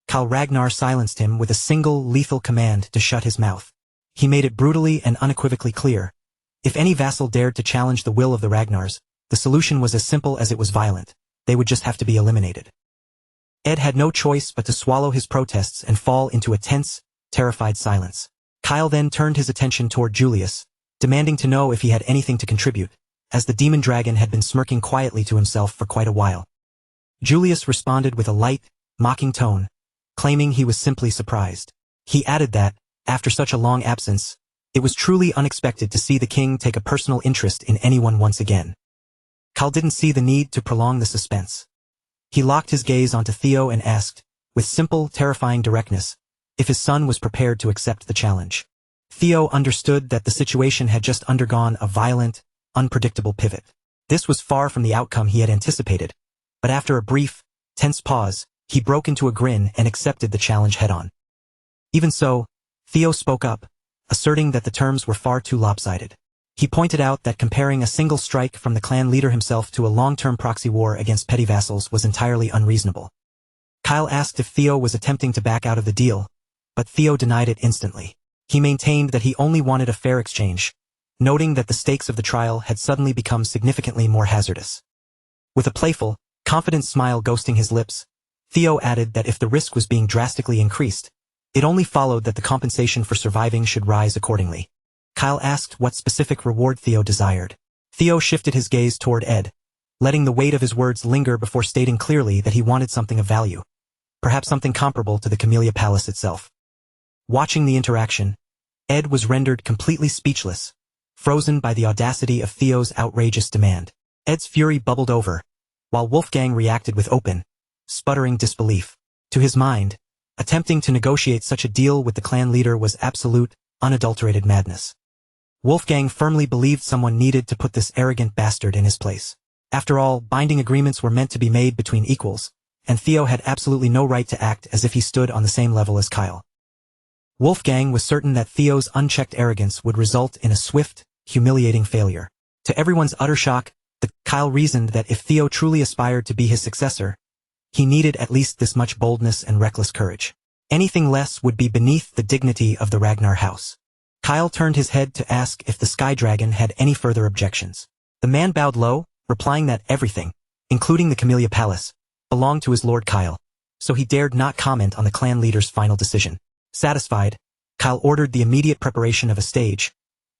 Kyle Ragnar silenced him with a single lethal command to shut his mouth. he made it brutally and unequivocally clear. If any vassal dared to challenge the will of the Ragnars, the solution was as simple as it was violent. They would just have to be eliminated. Ed had no choice but to swallow his protests and fall into a tense, terrified silence. Kyle then turned his attention toward Julius, demanding to know if he had anything to contribute, as the demon dragon had been smirking quietly to himself for quite a while. Julius responded with a light, mocking tone, claiming he was simply surprised. He added that, after such a long absence, it was truly unexpected to see the king take a personal interest in anyone once again. Kyle didn't see the need to prolong the suspense. He locked his gaze onto Theo and asked, with simple, terrifying directness, if his son was prepared to accept the challenge. Theo understood that the situation had just undergone a violent, unpredictable pivot. This was far from the outcome he had anticipated, but after a brief, tense pause, he broke into a grin and accepted the challenge head-on. Even so, Theo spoke up, asserting that the terms were far too lopsided. He pointed out that comparing a single strike from the clan leader himself to a long-term proxy war against petty vassals was entirely unreasonable. Kyle asked if Theo was attempting to back out of the deal, but Theo denied it instantly. He maintained that he only wanted a fair exchange, noting that the stakes of the trial had suddenly become significantly more hazardous. With a playful, confident smile ghosting his lips, Theo added that if the risk was being drastically increased, it only followed that the compensation for surviving should rise accordingly. Kyle asked what specific reward Theo desired. Theo shifted his gaze toward Ed, letting the weight of his words linger before stating clearly that he wanted something of value, perhaps something comparable to the Camellia Palace itself. Watching the interaction, Ed was rendered completely speechless, frozen by the audacity of Theo's outrageous demand. Ed's fury bubbled over, while Wolfgang reacted with open, sputtering disbelief. To his mind, attempting to negotiate such a deal with the clan leader was absolute, unadulterated madness. Wolfgang firmly believed someone needed to put this arrogant bastard in his place. After all, binding agreements were meant to be made between equals, and Theo had absolutely no right to act as if he stood on the same level as Kyle. Wolfgang was certain that Theo's unchecked arrogance would result in a swift, humiliating failure. To everyone's utter shock, Kyle reasoned that if Theo truly aspired to be his successor, he needed at least this much boldness and reckless courage. Anything less would be beneath the dignity of the Ragnar house. Kyle turned his head to ask if the Sky Dragon had any further objections. The man bowed low, replying that everything, including the Camellia Palace, belonged to his lord Kyle, so he dared not comment on the clan leader's final decision. Satisfied, Kyle ordered the immediate preparation of a stage,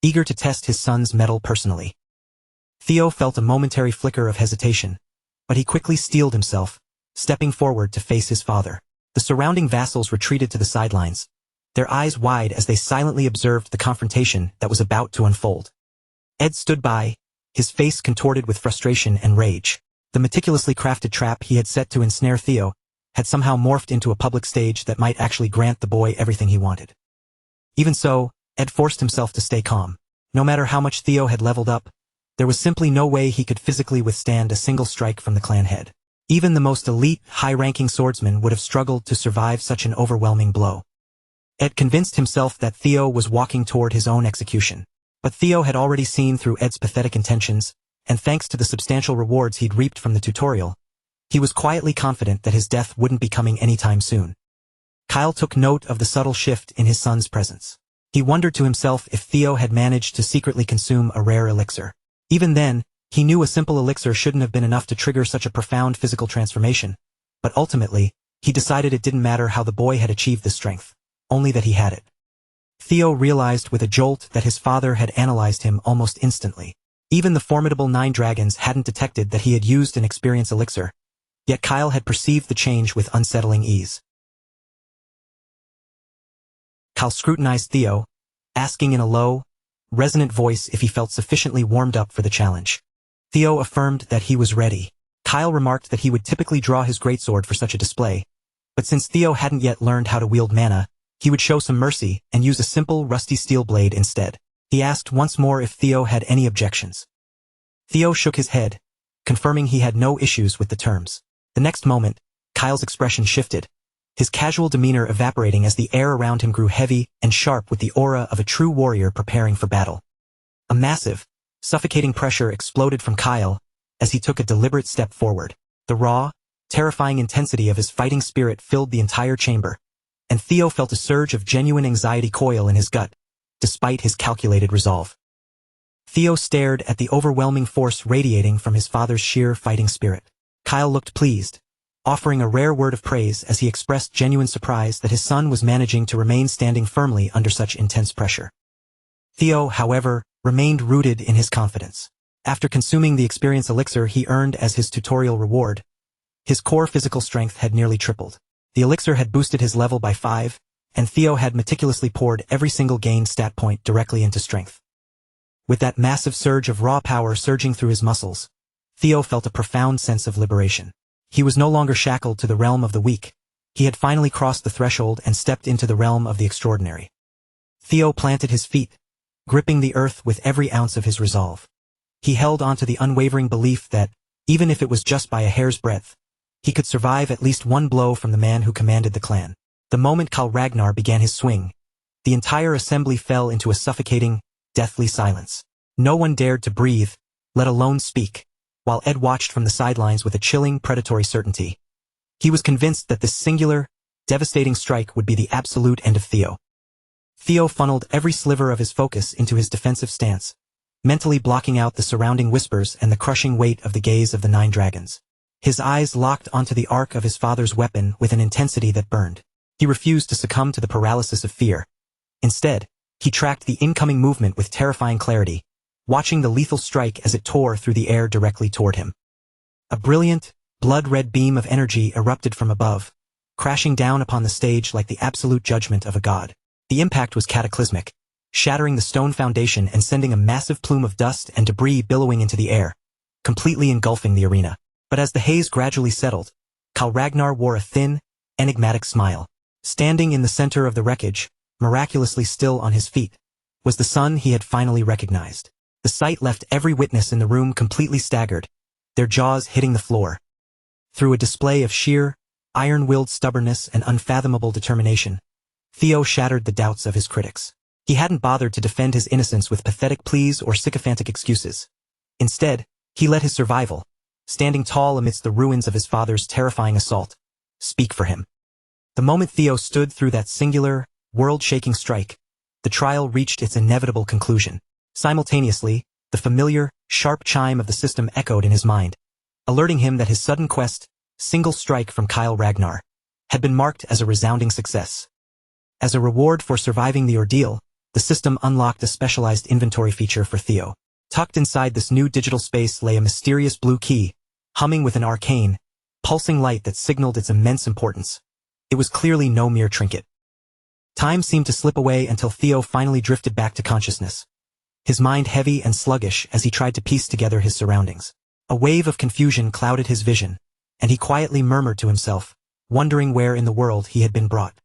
eager to test his son's mettle personally. Theo felt a momentary flicker of hesitation, but he quickly steeled himself, stepping forward to face his father. The surrounding vassals retreated to the sidelines, their eyes wide as they silently observed the confrontation that was about to unfold. Ed stood by, his face contorted with frustration and rage. The meticulously crafted trap he had set to ensnare Theo had somehow morphed into a public stage that might actually grant the boy everything he wanted. Even so, Ed forced himself to stay calm. No matter how much Theo had leveled up, there was simply no way he could physically withstand a single strike from the clan head. Even the most elite, high-ranking swordsman would have struggled to survive such an overwhelming blow. Ed convinced himself that Theo was walking toward his own execution. But Theo had already seen through Ed's pathetic intentions, and thanks to the substantial rewards he'd reaped from the tutorial, he was quietly confident that his death wouldn't be coming anytime soon. Kyle took note of the subtle shift in his son's presence. He wondered to himself if Theo had managed to secretly consume a rare elixir. Even then, he knew a simple elixir shouldn't have been enough to trigger such a profound physical transformation, but ultimately, he decided it didn't matter how the boy had achieved this strength, only that he had it. Theo realized with a jolt that his father had analyzed him almost instantly. Even the formidable 9 dragons hadn't detected that he had used an experience elixir, yet Kyle had perceived the change with unsettling ease. Kyle scrutinized Theo, asking in a low, resonant voice if he felt sufficiently warmed up for the challenge. Theo affirmed that he was ready. Kyle remarked that he would typically draw his greatsword for such a display, but since Theo hadn't yet learned how to wield mana, he would show some mercy and use a simple rusty steel blade instead. He asked once more if Theo had any objections. Theo shook his head, confirming he had no issues with the terms. The next moment, Kyle's expression shifted, his casual demeanor evaporating as the air around him grew heavy and sharp with the aura of a true warrior preparing for battle. A massive, suffocating pressure exploded from Kyle as he took a deliberate step forward. The raw, terrifying intensity of his fighting spirit filled the entire chamber, and Theo felt a surge of genuine anxiety coil in his gut, despite his calculated resolve. Theo stared at the overwhelming force radiating from his father's sheer fighting spirit. Kyle looked pleased, offering a rare word of praise as he expressed genuine surprise that his son was managing to remain standing firmly under such intense pressure. Theo, however, remained rooted in his confidence. After consuming the experience elixir he earned as his tutorial reward, his core physical strength had nearly tripled. The elixir had boosted his level by 5, and Theo had meticulously poured every single gained stat point directly into strength. With that massive surge of raw power surging through his muscles, Theo felt a profound sense of liberation. He was no longer shackled to the realm of the weak. He had finally crossed the threshold and stepped into the realm of the extraordinary. Theo planted his feet, gripping the earth with every ounce of his resolve. He held onto the unwavering belief that, even if it was just by a hair's breadth, he could survive at least one blow from the man who commanded the clan. The moment Kal Ragnar began his swing, the entire assembly fell into a suffocating, deathly silence. No one dared to breathe, let alone speak, while Ed watched from the sidelines with a chilling, predatory certainty. He was convinced that this singular, devastating strike would be the absolute end of Theo. Theo funneled every sliver of his focus into his defensive stance, mentally blocking out the surrounding whispers and the crushing weight of the gaze of the 9 dragons. His eyes locked onto the arc of his father's weapon with an intensity that burned. He refused to succumb to the paralysis of fear. Instead, he tracked the incoming movement with terrifying clarity, watching the lethal strike as it tore through the air directly toward him. A brilliant, blood-red beam of energy erupted from above, crashing down upon the stage like the absolute judgment of a god. The impact was cataclysmic, shattering the stone foundation and sending a massive plume of dust and debris billowing into the air, completely engulfing the arena. But as the haze gradually settled, Kal Ragnar wore a thin, enigmatic smile. Standing in the center of the wreckage, miraculously still on his feet, was the son he had finally recognized. The sight left every witness in the room completely staggered, their jaws hitting the floor. Through a display of sheer, iron-willed stubbornness and unfathomable determination, Theo shattered the doubts of his critics. He hadn't bothered to defend his innocence with pathetic pleas or sycophantic excuses. Instead, he let his survival, standing tall amidst the ruins of his father's terrifying assault, speak for him. The moment Theo stood through that singular, world-shaking strike, the trial reached its inevitable conclusion. Simultaneously, the familiar, sharp chime of the system echoed in his mind, alerting him that his sudden quest, single strike from Kal Ragnar, had been marked as a resounding success. As a reward for surviving the ordeal, the system unlocked a specialized inventory feature for Theo. Tucked inside this new digital space lay a mysterious blue key, humming with an arcane, pulsing light that signaled its immense importance. It was clearly no mere trinket. Time seemed to slip away until Theo finally drifted back to consciousness, his mind heavy and sluggish as he tried to piece together his surroundings. A wave of confusion clouded his vision, and he quietly murmured to himself, wondering where in the world he had been brought.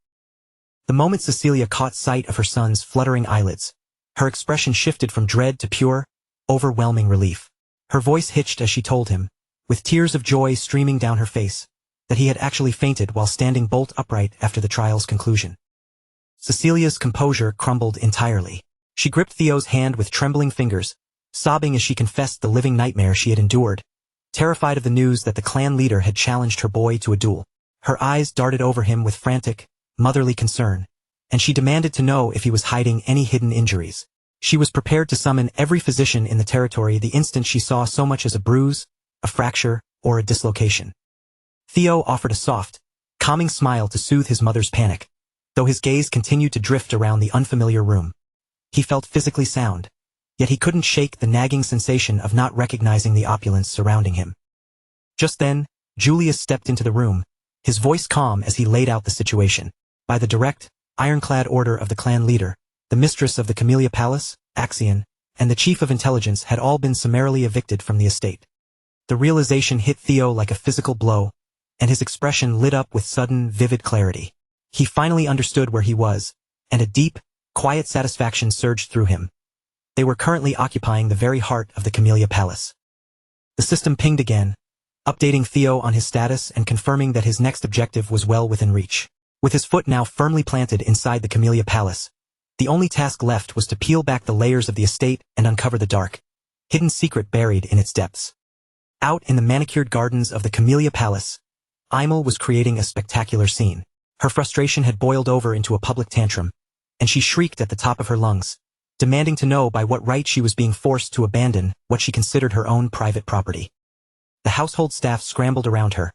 The moment Cecilia caught sight of her son's fluttering eyelids, her expression shifted from dread to pure, overwhelming relief. Her voice hitched as she told him, with tears of joy streaming down her face, that he had actually fainted while standing bolt upright after the trial's conclusion. Cecilia's composure crumbled entirely. She gripped Theo's hand with trembling fingers, sobbing as she confessed the living nightmare she had endured, terrified of the news that the clan leader had challenged her boy to a duel. Her eyes darted over him with frantic, motherly concern, and she demanded to know if he was hiding any hidden injuries. She was prepared to summon every physician in the territory the instant she saw so much as a bruise, a fracture, or a dislocation. Theo offered a soft, calming smile to soothe his mother's panic, though his gaze continued to drift around the unfamiliar room. He felt physically sound, yet he couldn't shake the nagging sensation of not recognizing the opulence surrounding him. Just then, Julius stepped into the room, his voice calm as he laid out the situation. By the direct, ironclad order of the clan leader, the mistress of the Camellia Palace, Axion, and the chief of intelligence had all been summarily evicted from the estate. The realization hit Theo like a physical blow, and his expression lit up with sudden, vivid clarity. He finally understood where he was, and a deep, quiet satisfaction surged through him. They were currently occupying the very heart of the Camellia Palace. The system pinged again, updating Theo on his status and confirming that his next objective was well within reach. With his foot now firmly planted inside the Camellia Palace, the only task left was to peel back the layers of the estate and uncover the dark, hidden secret buried in its depths. Out in the manicured gardens of the Camellia Palace, Imel was creating a spectacular scene. Her frustration had boiled over into a public tantrum, and she shrieked at the top of her lungs, demanding to know by what right she was being forced to abandon what she considered her own private property. The household staff scrambled around her,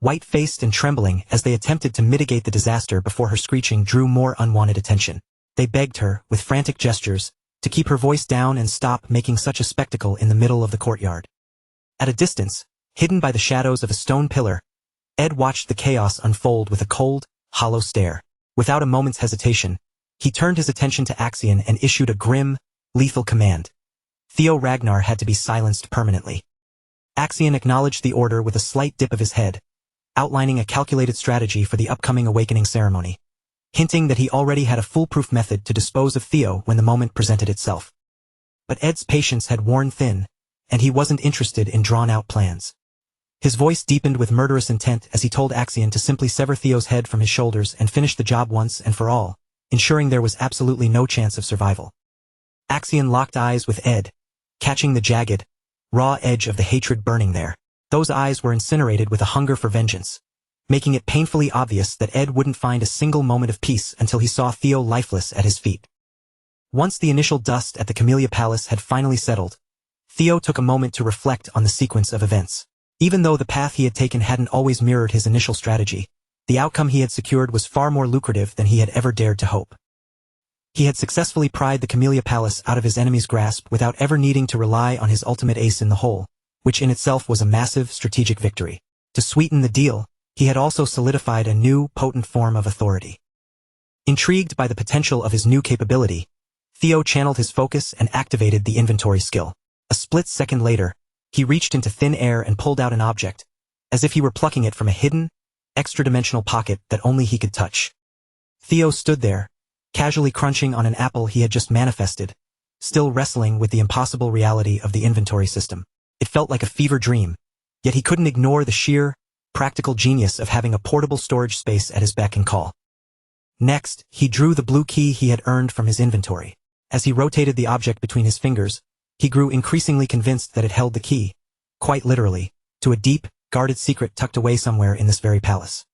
white-faced and trembling as they attempted to mitigate the disaster before her screeching drew more unwanted attention. They begged her, with frantic gestures, to keep her voice down and stop making such a spectacle in the middle of the courtyard. At a distance, hidden by the shadows of a stone pillar, Ed watched the chaos unfold with a cold, hollow stare. Without a moment's hesitation, he turned his attention to Axion and issued a grim, lethal command. Theo Ragnar had to be silenced permanently. Axion acknowledged the order with a slight dip of his head, outlining a calculated strategy for the upcoming awakening ceremony, hinting that he already had a foolproof method to dispose of Theo when the moment presented itself. But Ed's patience had worn thin, and he wasn't interested in drawn-out plans. His voice deepened with murderous intent as he told Axion to simply sever Theo's head from his shoulders and finish the job once and for all, ensuring there was absolutely no chance of survival. Axion locked eyes with Ed, catching the jagged, raw edge of the hatred burning there. Those eyes were incinerated with a hunger for vengeance, making it painfully obvious that Ed wouldn't find a single moment of peace until he saw Theo lifeless at his feet. Once the initial dust at the Camellia Palace had finally settled, Theo took a moment to reflect on the sequence of events. Even though the path he had taken hadn't always mirrored his initial strategy, the outcome he had secured was far more lucrative than he had ever dared to hope. He had successfully pried the Camellia Palace out of his enemy's grasp without ever needing to rely on his ultimate ace in the hole, which in itself was a massive strategic victory. To sweeten the deal, he had also solidified a new, potent form of authority. Intrigued by the potential of his new capability, Theo channeled his focus and activated the inventory skill. A split second later, he reached into thin air and pulled out an object, as if he were plucking it from a hidden, extra-dimensional pocket that only he could touch. Theo stood there, casually crunching on an apple he had just manifested, still wrestling with the impossible reality of the inventory system. It felt like a fever dream, yet he couldn't ignore the sheer, practical genius of having a portable storage space at his beck and call. Next, he drew the blue key he had earned from his inventory. As he rotated the object between his fingers, he grew increasingly convinced that it held the key, quite literally, to a deep, guarded secret tucked away somewhere in this very palace.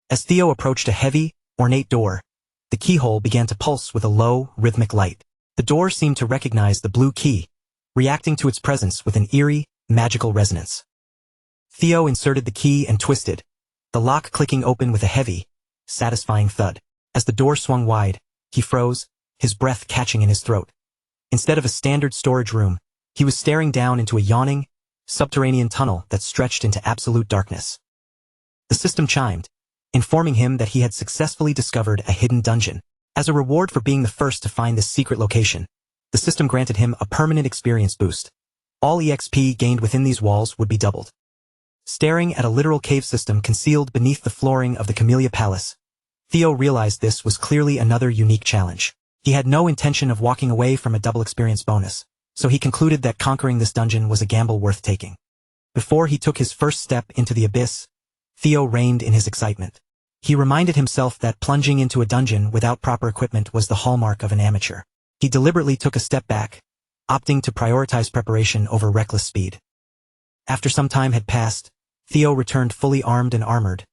As Theo approached a heavy, ornate door, the keyhole began to pulse with a low, rhythmic light. The door seemed to recognize the blue key, reacting to its presence with an eerie, magical resonance. Theo inserted the key and twisted, the lock clicking open with a heavy, satisfying thud. As the door swung wide, he froze, his breath catching in his throat. Instead of a standard storage room, he was staring down into a yawning, subterranean tunnel that stretched into absolute darkness. The system chimed, informing him that he had successfully discovered a hidden dungeon. As a reward for being the first to find this secret location, the system granted him a permanent experience boost. All EXP gained within these walls would be doubled. Staring at a literal cave system concealed beneath the flooring of the Camellia Palace, Theo realized this was clearly another unique challenge. He had no intention of walking away from a double experience bonus, so he concluded that conquering this dungeon was a gamble worth taking. Before he took his first step into the abyss, Theo reined in his excitement. He reminded himself that plunging into a dungeon without proper equipment was the hallmark of an amateur. He deliberately took a step back, opting to prioritize preparation over reckless speed. After some time had passed, Theo returned fully armed and armored,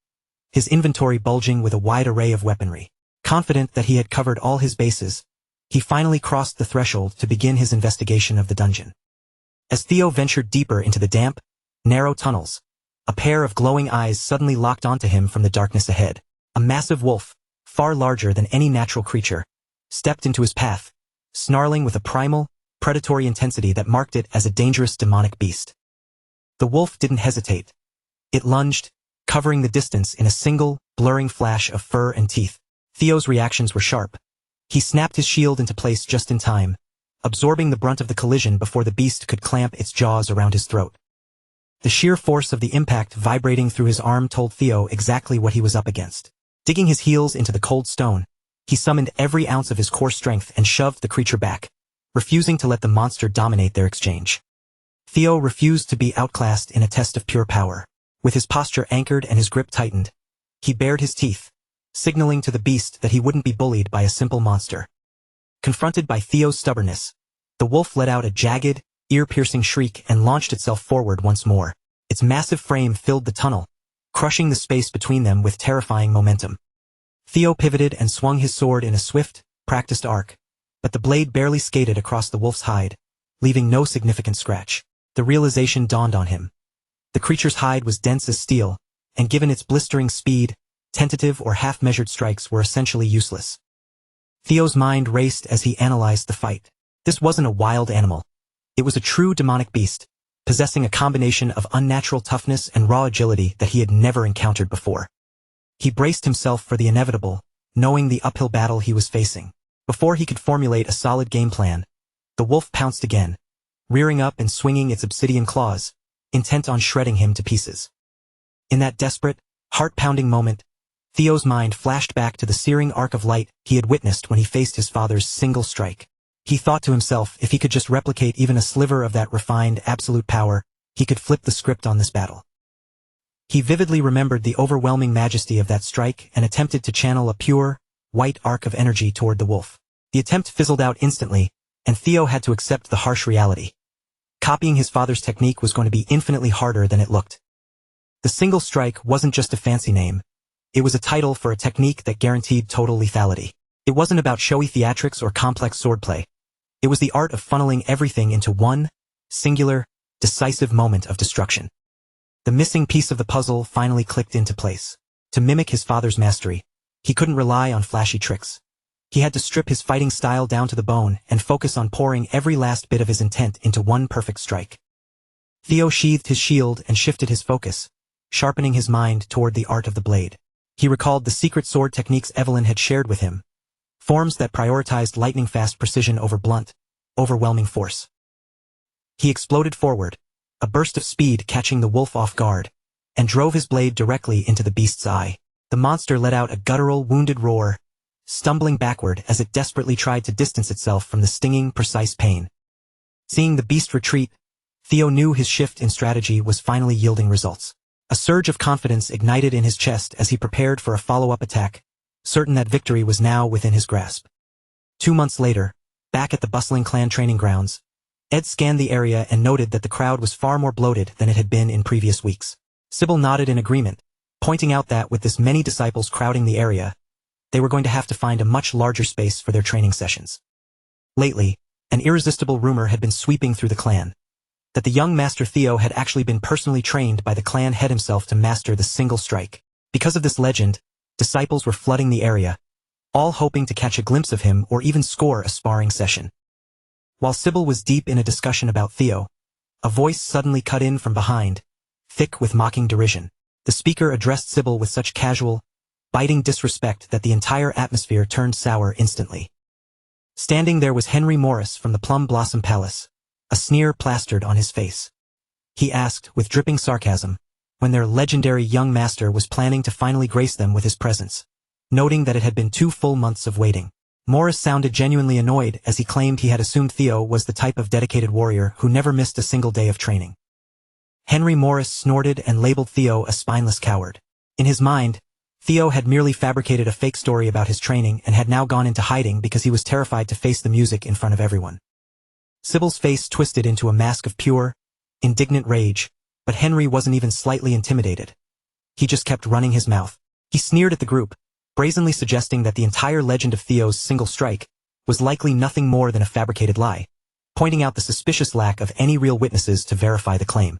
his inventory bulging with a wide array of weaponry. Confident that he had covered all his bases, he finally crossed the threshold to begin his investigation of the dungeon. As Theo ventured deeper into the damp, narrow tunnels, a pair of glowing eyes suddenly locked onto him from the darkness ahead. A massive wolf, far larger than any natural creature, stepped into his path, snarling with a primal, predatory intensity that marked it as a dangerous demonic beast. The wolf didn't hesitate. It lunged, covering the distance in a single, blurring flash of fur and teeth. Theo's reactions were sharp. He snapped his shield into place just in time, absorbing the brunt of the collision before the beast could clamp its jaws around his throat. The sheer force of the impact vibrating through his arm told Theo exactly what he was up against. Digging his heels into the cold stone, he summoned every ounce of his core strength and shoved the creature back, refusing to let the monster dominate their exchange. Theo refused to be outclassed in a test of pure power. With his posture anchored and his grip tightened, he bared his teeth, signaling to the beast that he wouldn't be bullied by a simple monster. Confronted by Theo's stubbornness, the wolf let out a jagged, ear-piercing shriek and launched itself forward once more. Its massive frame filled the tunnel, crushing the space between them with terrifying momentum. Theo pivoted and swung his sword in a swift, practiced arc, but the blade barely skated across the wolf's hide, leaving no significant scratch. The realization dawned on him. The creature's hide was dense as steel, and given its blistering speed, tentative or half-measured strikes were essentially useless. Theo's mind raced as he analyzed the fight. This wasn't a wild animal. It was a true demonic beast, possessing a combination of unnatural toughness and raw agility that he had never encountered before. He braced himself for the inevitable, knowing the uphill battle he was facing. Before he could formulate a solid game plan, the wolf pounced again, rearing up and swinging its obsidian claws, intent on shredding him to pieces. In that desperate, heart-pounding moment, Theo's mind flashed back to the searing arc of light he had witnessed when he faced his father's single strike. He thought to himself if he could just replicate even a sliver of that refined, absolute power, he could flip the script on this battle. He vividly remembered the overwhelming majesty of that strike and attempted to channel a pure, white arc of energy toward the wolf. The attempt fizzled out instantly, and Theo had to accept the harsh reality. Copying his father's technique was going to be infinitely harder than it looked. The single strike wasn't just a fancy name. It was a title for a technique that guaranteed total lethality. It wasn't about showy theatrics or complex swordplay. It was the art of funneling everything into one, singular, decisive moment of destruction. The missing piece of the puzzle finally clicked into place. To mimic his father's mastery, he couldn't rely on flashy tricks. He had to strip his fighting style down to the bone and focus on pouring every last bit of his intent into one perfect strike. Theo sheathed his shield and shifted his focus, sharpening his mind toward the art of the blade. He recalled the secret sword techniques Evelyn had shared with him, forms that prioritized lightning-fast precision over blunt, overwhelming force. He exploded forward, a burst of speed catching the wolf off guard, and drove his blade directly into the beast's eye. The monster let out a guttural, wounded roar, stumbling backward as it desperately tried to distance itself from the stinging, precise pain. Seeing the beast retreat, Theo knew his shift in strategy was finally yielding results. A surge of confidence ignited in his chest as he prepared for a follow-up attack, certain that victory was now within his grasp. 2 months later, back at the bustling clan training grounds, Ed scanned the area and noted that the crowd was far more bloated than it had been in previous weeks. Sybil nodded in agreement, pointing out that with this many disciples crowding the area, they were going to have to find a much larger space for their training sessions. Lately, an irresistible rumor had been sweeping through the clan, that the young Master Theo had actually been personally trained by the clan head himself to master the single strike. Because of this legend, disciples were flooding the area, all hoping to catch a glimpse of him or even score a sparring session. While Sybil was deep in a discussion about Theo, a voice suddenly cut in from behind, thick with mocking derision. The speaker addressed Sybil with such casual, biting disrespect that the entire atmosphere turned sour instantly. Standing there was Henry Morris from the Plum Blossom Palace, a sneer plastered on his face. He asked, with dripping sarcasm, when their legendary young master was planning to finally grace them with his presence, noting that it had been 2 full months of waiting. Morris sounded genuinely annoyed as he claimed he had assumed Theo was the type of dedicated warrior who never missed a single day of training. Henry Morris snorted and labeled Theo a spineless coward. In his mind, Theo had merely fabricated a fake story about his training and had now gone into hiding because he was terrified to face the music in front of everyone. Sybil's face twisted into a mask of pure, indignant rage, but Henry wasn't even slightly intimidated. He just kept running his mouth. He sneered at the group, brazenly suggesting that the entire legend of Theo's single strike was likely nothing more than a fabricated lie, pointing out the suspicious lack of any real witnesses to verify the claim.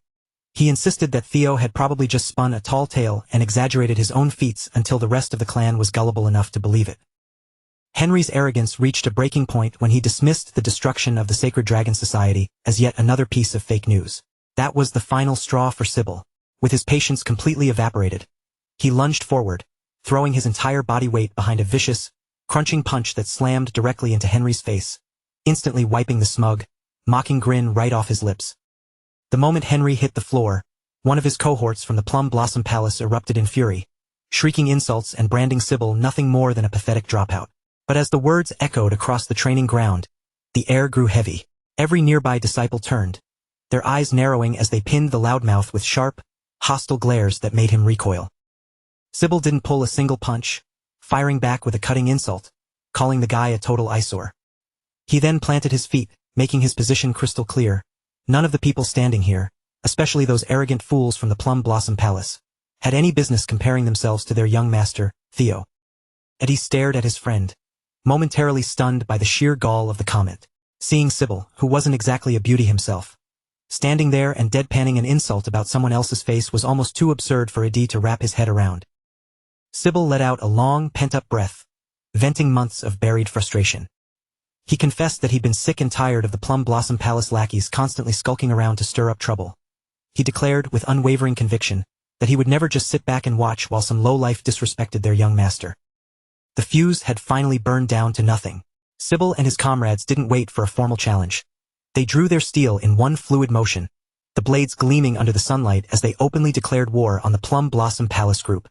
He insisted that Theo had probably just spun a tall tale and exaggerated his own feats until the rest of the clan was gullible enough to believe it. Henry's arrogance reached a breaking point when he dismissed the destruction of the Sacred Dragon Society as yet another piece of fake news. That was the final straw for Sybil. With his patience completely evaporated, he lunged forward, throwing his entire body weight behind a vicious, crunching punch that slammed directly into Henry's face, instantly wiping the smug, mocking grin right off his lips. The moment Henry hit the floor, one of his cohorts from the Plum Blossom Palace erupted in fury, shrieking insults and branding Sybil nothing more than a pathetic dropout. But as the words echoed across the training ground, the air grew heavy. Every nearby disciple turned, their eyes narrowing as they pinned the loudmouth with sharp, hostile glares that made him recoil. Sybil didn't pull a single punch, firing back with a cutting insult, calling the guy a total eyesore. He then planted his feet, making his position crystal clear. None of the people standing here, especially those arrogant fools from the Plum Blossom Palace, had any business comparing themselves to their young master, Theo. Eddie stared at his friend, momentarily stunned by the sheer gall of the comment. Seeing Sybil, who wasn't exactly a beauty himself, standing there and deadpanning an insult about someone else's face was almost too absurd for Adi to wrap his head around. Sybil let out a long, pent-up breath, venting months of buried frustration. He confessed that he'd been sick and tired of the Plum Blossom Palace lackeys constantly skulking around to stir up trouble. He declared with unwavering conviction that he would never just sit back and watch while some lowlife disrespected their young master. The fuse had finally burned down to nothing. Sybil and his comrades didn't wait for a formal challenge. They drew their steel in one fluid motion, the blades gleaming under the sunlight as they openly declared war on the Plum Blossom Palace group.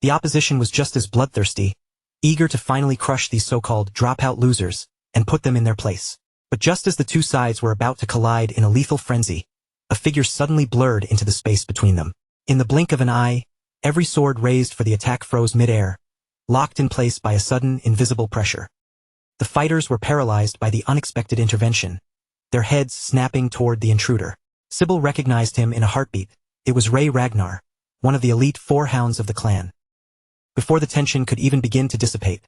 The opposition was just as bloodthirsty, eager to finally crush these so-called dropout losers and put them in their place. But just as the two sides were about to collide in a lethal frenzy, a figure suddenly blurred into the space between them. In the blink of an eye, every sword raised for the attack froze mid-air, locked in place by a sudden, invisible pressure. The fighters were paralyzed by the unexpected intervention, their heads snapping toward the intruder. Sybil recognized him in a heartbeat. It was Ray Ragnar, one of the elite 4 hounds of the clan. Before the tension could even begin to dissipate,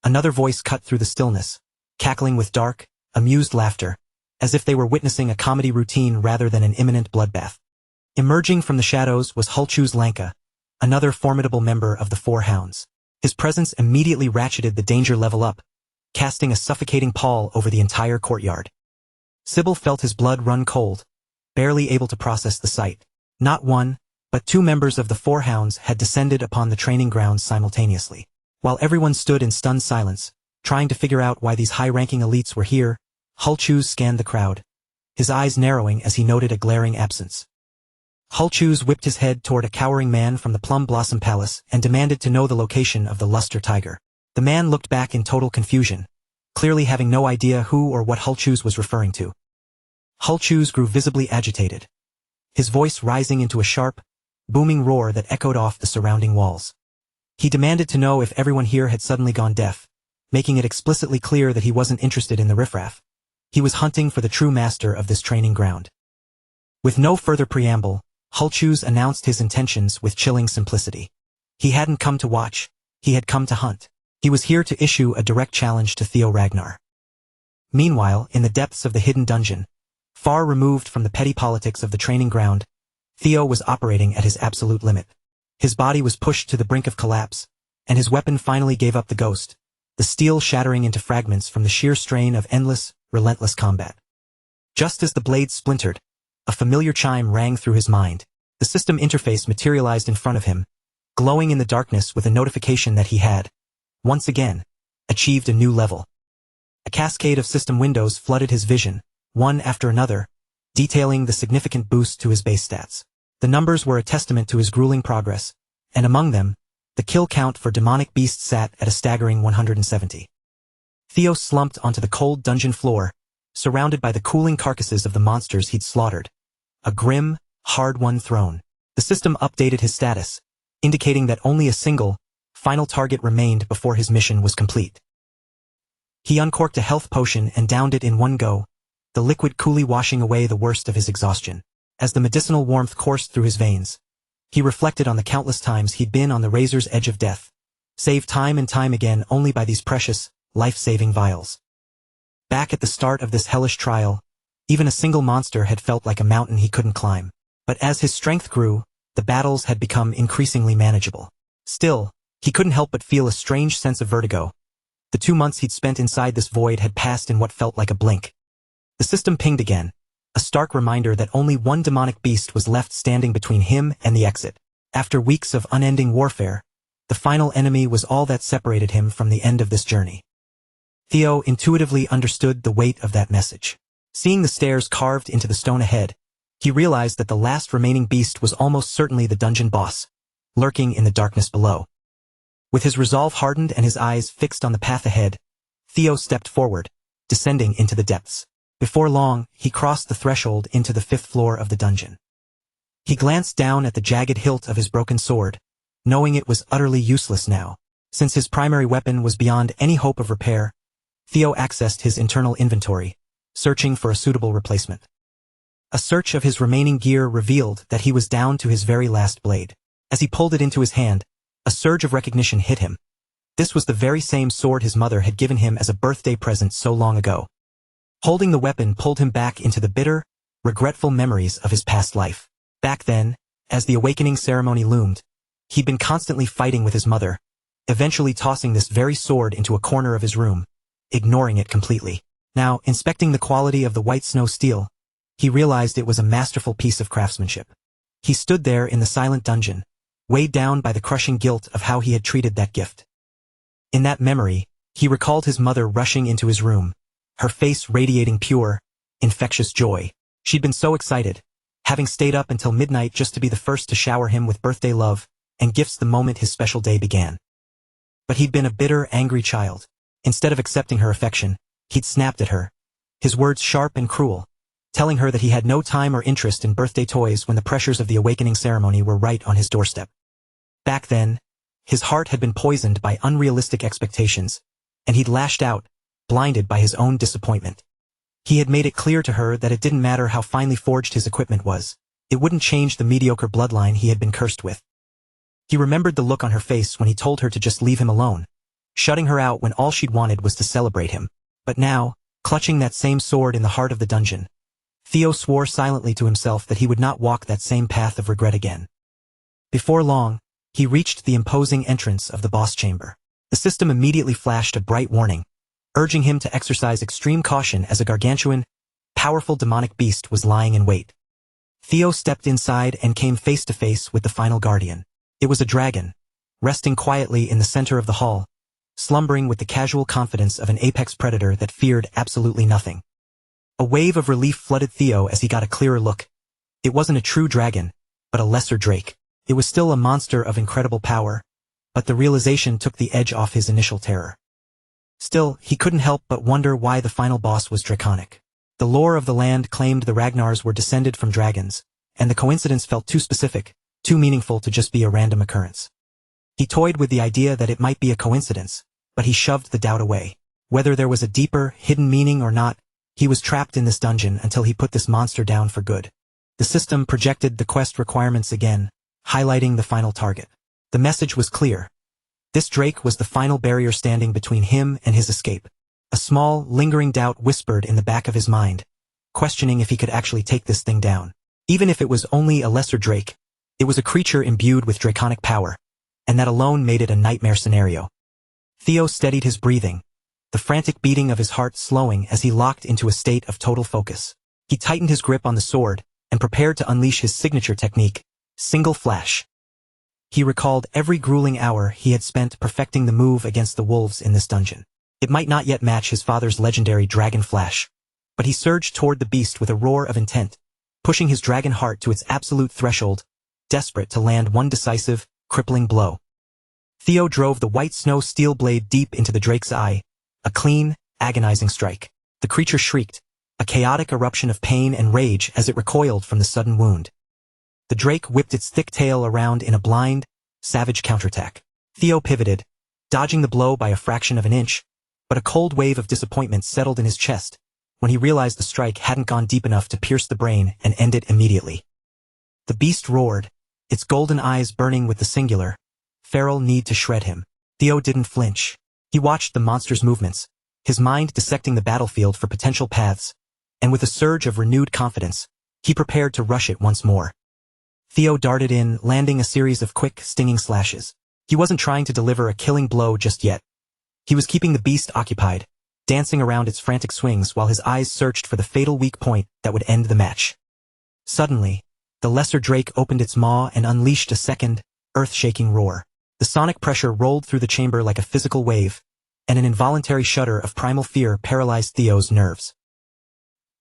another voice cut through the stillness, cackling with dark, amused laughter, as if they were witnessing a comedy routine rather than an imminent bloodbath. Emerging from the shadows was Hulchu's Lanka, another formidable member of the 4 hounds. His presence immediately ratcheted the danger level up, casting a suffocating pall over the entire courtyard. Sybil felt his blood run cold, barely able to process the sight. Not one, but 2 members of the 4 hounds had descended upon the training grounds simultaneously. While everyone stood in stunned silence, trying to figure out why these high-ranking elites were here, Hulchus scanned the crowd, his eyes narrowing as he noted a glaring absence. Hulchus whipped his head toward a cowering man from the Plum Blossom Palace and demanded to know the location of the Luster Tiger. The man looked back in total confusion, clearly having no idea who or what Hulchus was referring to. Hulchus grew visibly agitated, his voice rising into a sharp, booming roar that echoed off the surrounding walls. He demanded to know if everyone here had suddenly gone deaf, making it explicitly clear that he wasn't interested in the riffraff. He was hunting for the true master of this training ground. With no further preamble, Hulchus announced his intentions with chilling simplicity. He hadn't come to watch, he had come to hunt. He was here to issue a direct challenge to Theo Ragnar. Meanwhile, in the depths of the hidden dungeon, far removed from the petty politics of the training ground, Theo was operating at his absolute limit. His body was pushed to the brink of collapse, and his weapon finally gave up the ghost, the steel shattering into fragments from the sheer strain of endless, relentless combat. Just as the blade splintered, a familiar chime rang through his mind. The system interface materialized in front of him, glowing in the darkness with a notification that he had, once again, achieved a new level. A cascade of system windows flooded his vision, one after another, detailing the significant boost to his base stats. The numbers were a testament to his grueling progress, and among them, the kill count for demonic beasts sat at a staggering 170. Theo slumped onto the cold dungeon floor, surrounded by the cooling carcasses of the monsters he'd slaughtered. A grim, hard-won throne. The system updated his status, indicating that only a single, final target remained before his mission was complete. He uncorked a health potion and downed it in one go, the liquid coolly washing away the worst of his exhaustion. As the medicinal warmth coursed through his veins, he reflected on the countless times he'd been on the razor's edge of death, saved time and time again only by these precious, life-saving vials. Back at the start of this hellish trial, even a single monster had felt like a mountain he couldn't climb. But as his strength grew, the battles had become increasingly manageable. Still, he couldn't help but feel a strange sense of vertigo. The 2 months he'd spent inside this void had passed in what felt like a blink. The system pinged again, a stark reminder that only one demonic beast was left standing between him and the exit. After weeks of unending warfare, the final enemy was all that separated him from the end of this journey. Theo intuitively understood the weight of that message. Seeing the stairs carved into the stone ahead, he realized that the last remaining beast was almost certainly the dungeon boss, lurking in the darkness below. With his resolve hardened and his eyes fixed on the path ahead, Theo stepped forward, descending into the depths. Before long, he crossed the threshold into the 5th floor of the dungeon. He glanced down at the jagged hilt of his broken sword, knowing it was utterly useless now. Since his primary weapon was beyond any hope of repair, Theo accessed his internal inventory, searching for a suitable replacement. A search of his remaining gear revealed that he was down to his very last blade. As he pulled it into his hand, a surge of recognition hit him. This was the very same sword his mother had given him as a birthday present so long ago. Holding the weapon pulled him back into the bitter, regretful memories of his past life. Back then, as the awakening ceremony loomed, he'd been constantly fighting with his mother, eventually tossing this very sword into a corner of his room, ignoring it completely. Now, inspecting the quality of the white snow steel, he realized it was a masterful piece of craftsmanship. He stood there in the silent dungeon, weighed down by the crushing guilt of how he had treated that gift. In that memory, he recalled his mother rushing into his room, her face radiating pure, infectious joy. She'd been so excited, having stayed up until midnight just to be the first to shower him with birthday love and gifts the moment his special day began. But he'd been a bitter, angry child. Instead of accepting her affection, he'd snapped at her, his words sharp and cruel, telling her that he had no time or interest in birthday toys when the pressures of the awakening ceremony were right on his doorstep. Back then, his heart had been poisoned by unrealistic expectations, and he'd lashed out, blinded by his own disappointment. He had made it clear to her that it didn't matter how finely forged his equipment was, it wouldn't change the mediocre bloodline he had been cursed with. He remembered the look on her face when he told her to just leave him alone, shutting her out when all she'd wanted was to celebrate him. But now, clutching that same sword in the heart of the dungeon, Theo swore silently to himself that he would not walk that same path of regret again. Before long, he reached the imposing entrance of the boss chamber. The system immediately flashed a bright warning, urging him to exercise extreme caution as a gargantuan, powerful demonic beast was lying in wait. Theo stepped inside and came face to face with the final guardian. It was a dragon, resting quietly in the center of the hall, slumbering with the casual confidence of an apex predator that feared absolutely nothing. A wave of relief flooded Theo as he got a clearer look. It wasn't a true dragon, but a lesser drake. It was still a monster of incredible power, but the realization took the edge off his initial terror. Still, he couldn't help but wonder why the final boss was draconic. The lore of the land claimed the Ragnars were descended from dragons, and the coincidence felt too specific, too meaningful to just be a random occurrence. He toyed with the idea that it might be a coincidence, but he shoved the doubt away. Whether there was a deeper, hidden meaning or not, he was trapped in this dungeon until he put this monster down for good. The system projected the quest requirements again, highlighting the final target. The message was clear. This drake was the final barrier standing between him and his escape. A small, lingering doubt whispered in the back of his mind, questioning if he could actually take this thing down. Even if it was only a lesser drake, it was a creature imbued with draconic power, and that alone made it a nightmare scenario. Theo steadied his breathing, the frantic beating of his heart slowing as he locked into a state of total focus. He tightened his grip on the sword and prepared to unleash his signature technique, single flash. He recalled every grueling hour he had spent perfecting the move against the wolves in this dungeon. It might not yet match his father's legendary dragon flash, but he surged toward the beast with a roar of intent, pushing his dragon heart to its absolute threshold, desperate to land one decisive, crippling blow. Theo drove the white snow steel blade deep into the drake's eye, a clean, agonizing strike. The creature shrieked, a chaotic eruption of pain and rage as it recoiled from the sudden wound. The drake whipped its thick tail around in a blind, savage counterattack. Theo pivoted, dodging the blow by a fraction of an inch, but a cold wave of disappointment settled in his chest when he realized the strike hadn't gone deep enough to pierce the brain and end it immediately. The beast roared, its golden eyes burning with the singular, feral need to shred him. Theo didn't flinch. He watched the monster's movements, his mind dissecting the battlefield for potential paths, and with a surge of renewed confidence, he prepared to rush it once more. Theo darted in, landing a series of quick, stinging slashes. He wasn't trying to deliver a killing blow just yet. He was keeping the beast occupied, dancing around its frantic swings while his eyes searched for the fatal weak point that would end the match. Suddenly, the lesser drake opened its maw and unleashed a second, earth-shaking roar. The sonic pressure rolled through the chamber like a physical wave, and an involuntary shudder of primal fear paralyzed Theo's nerves.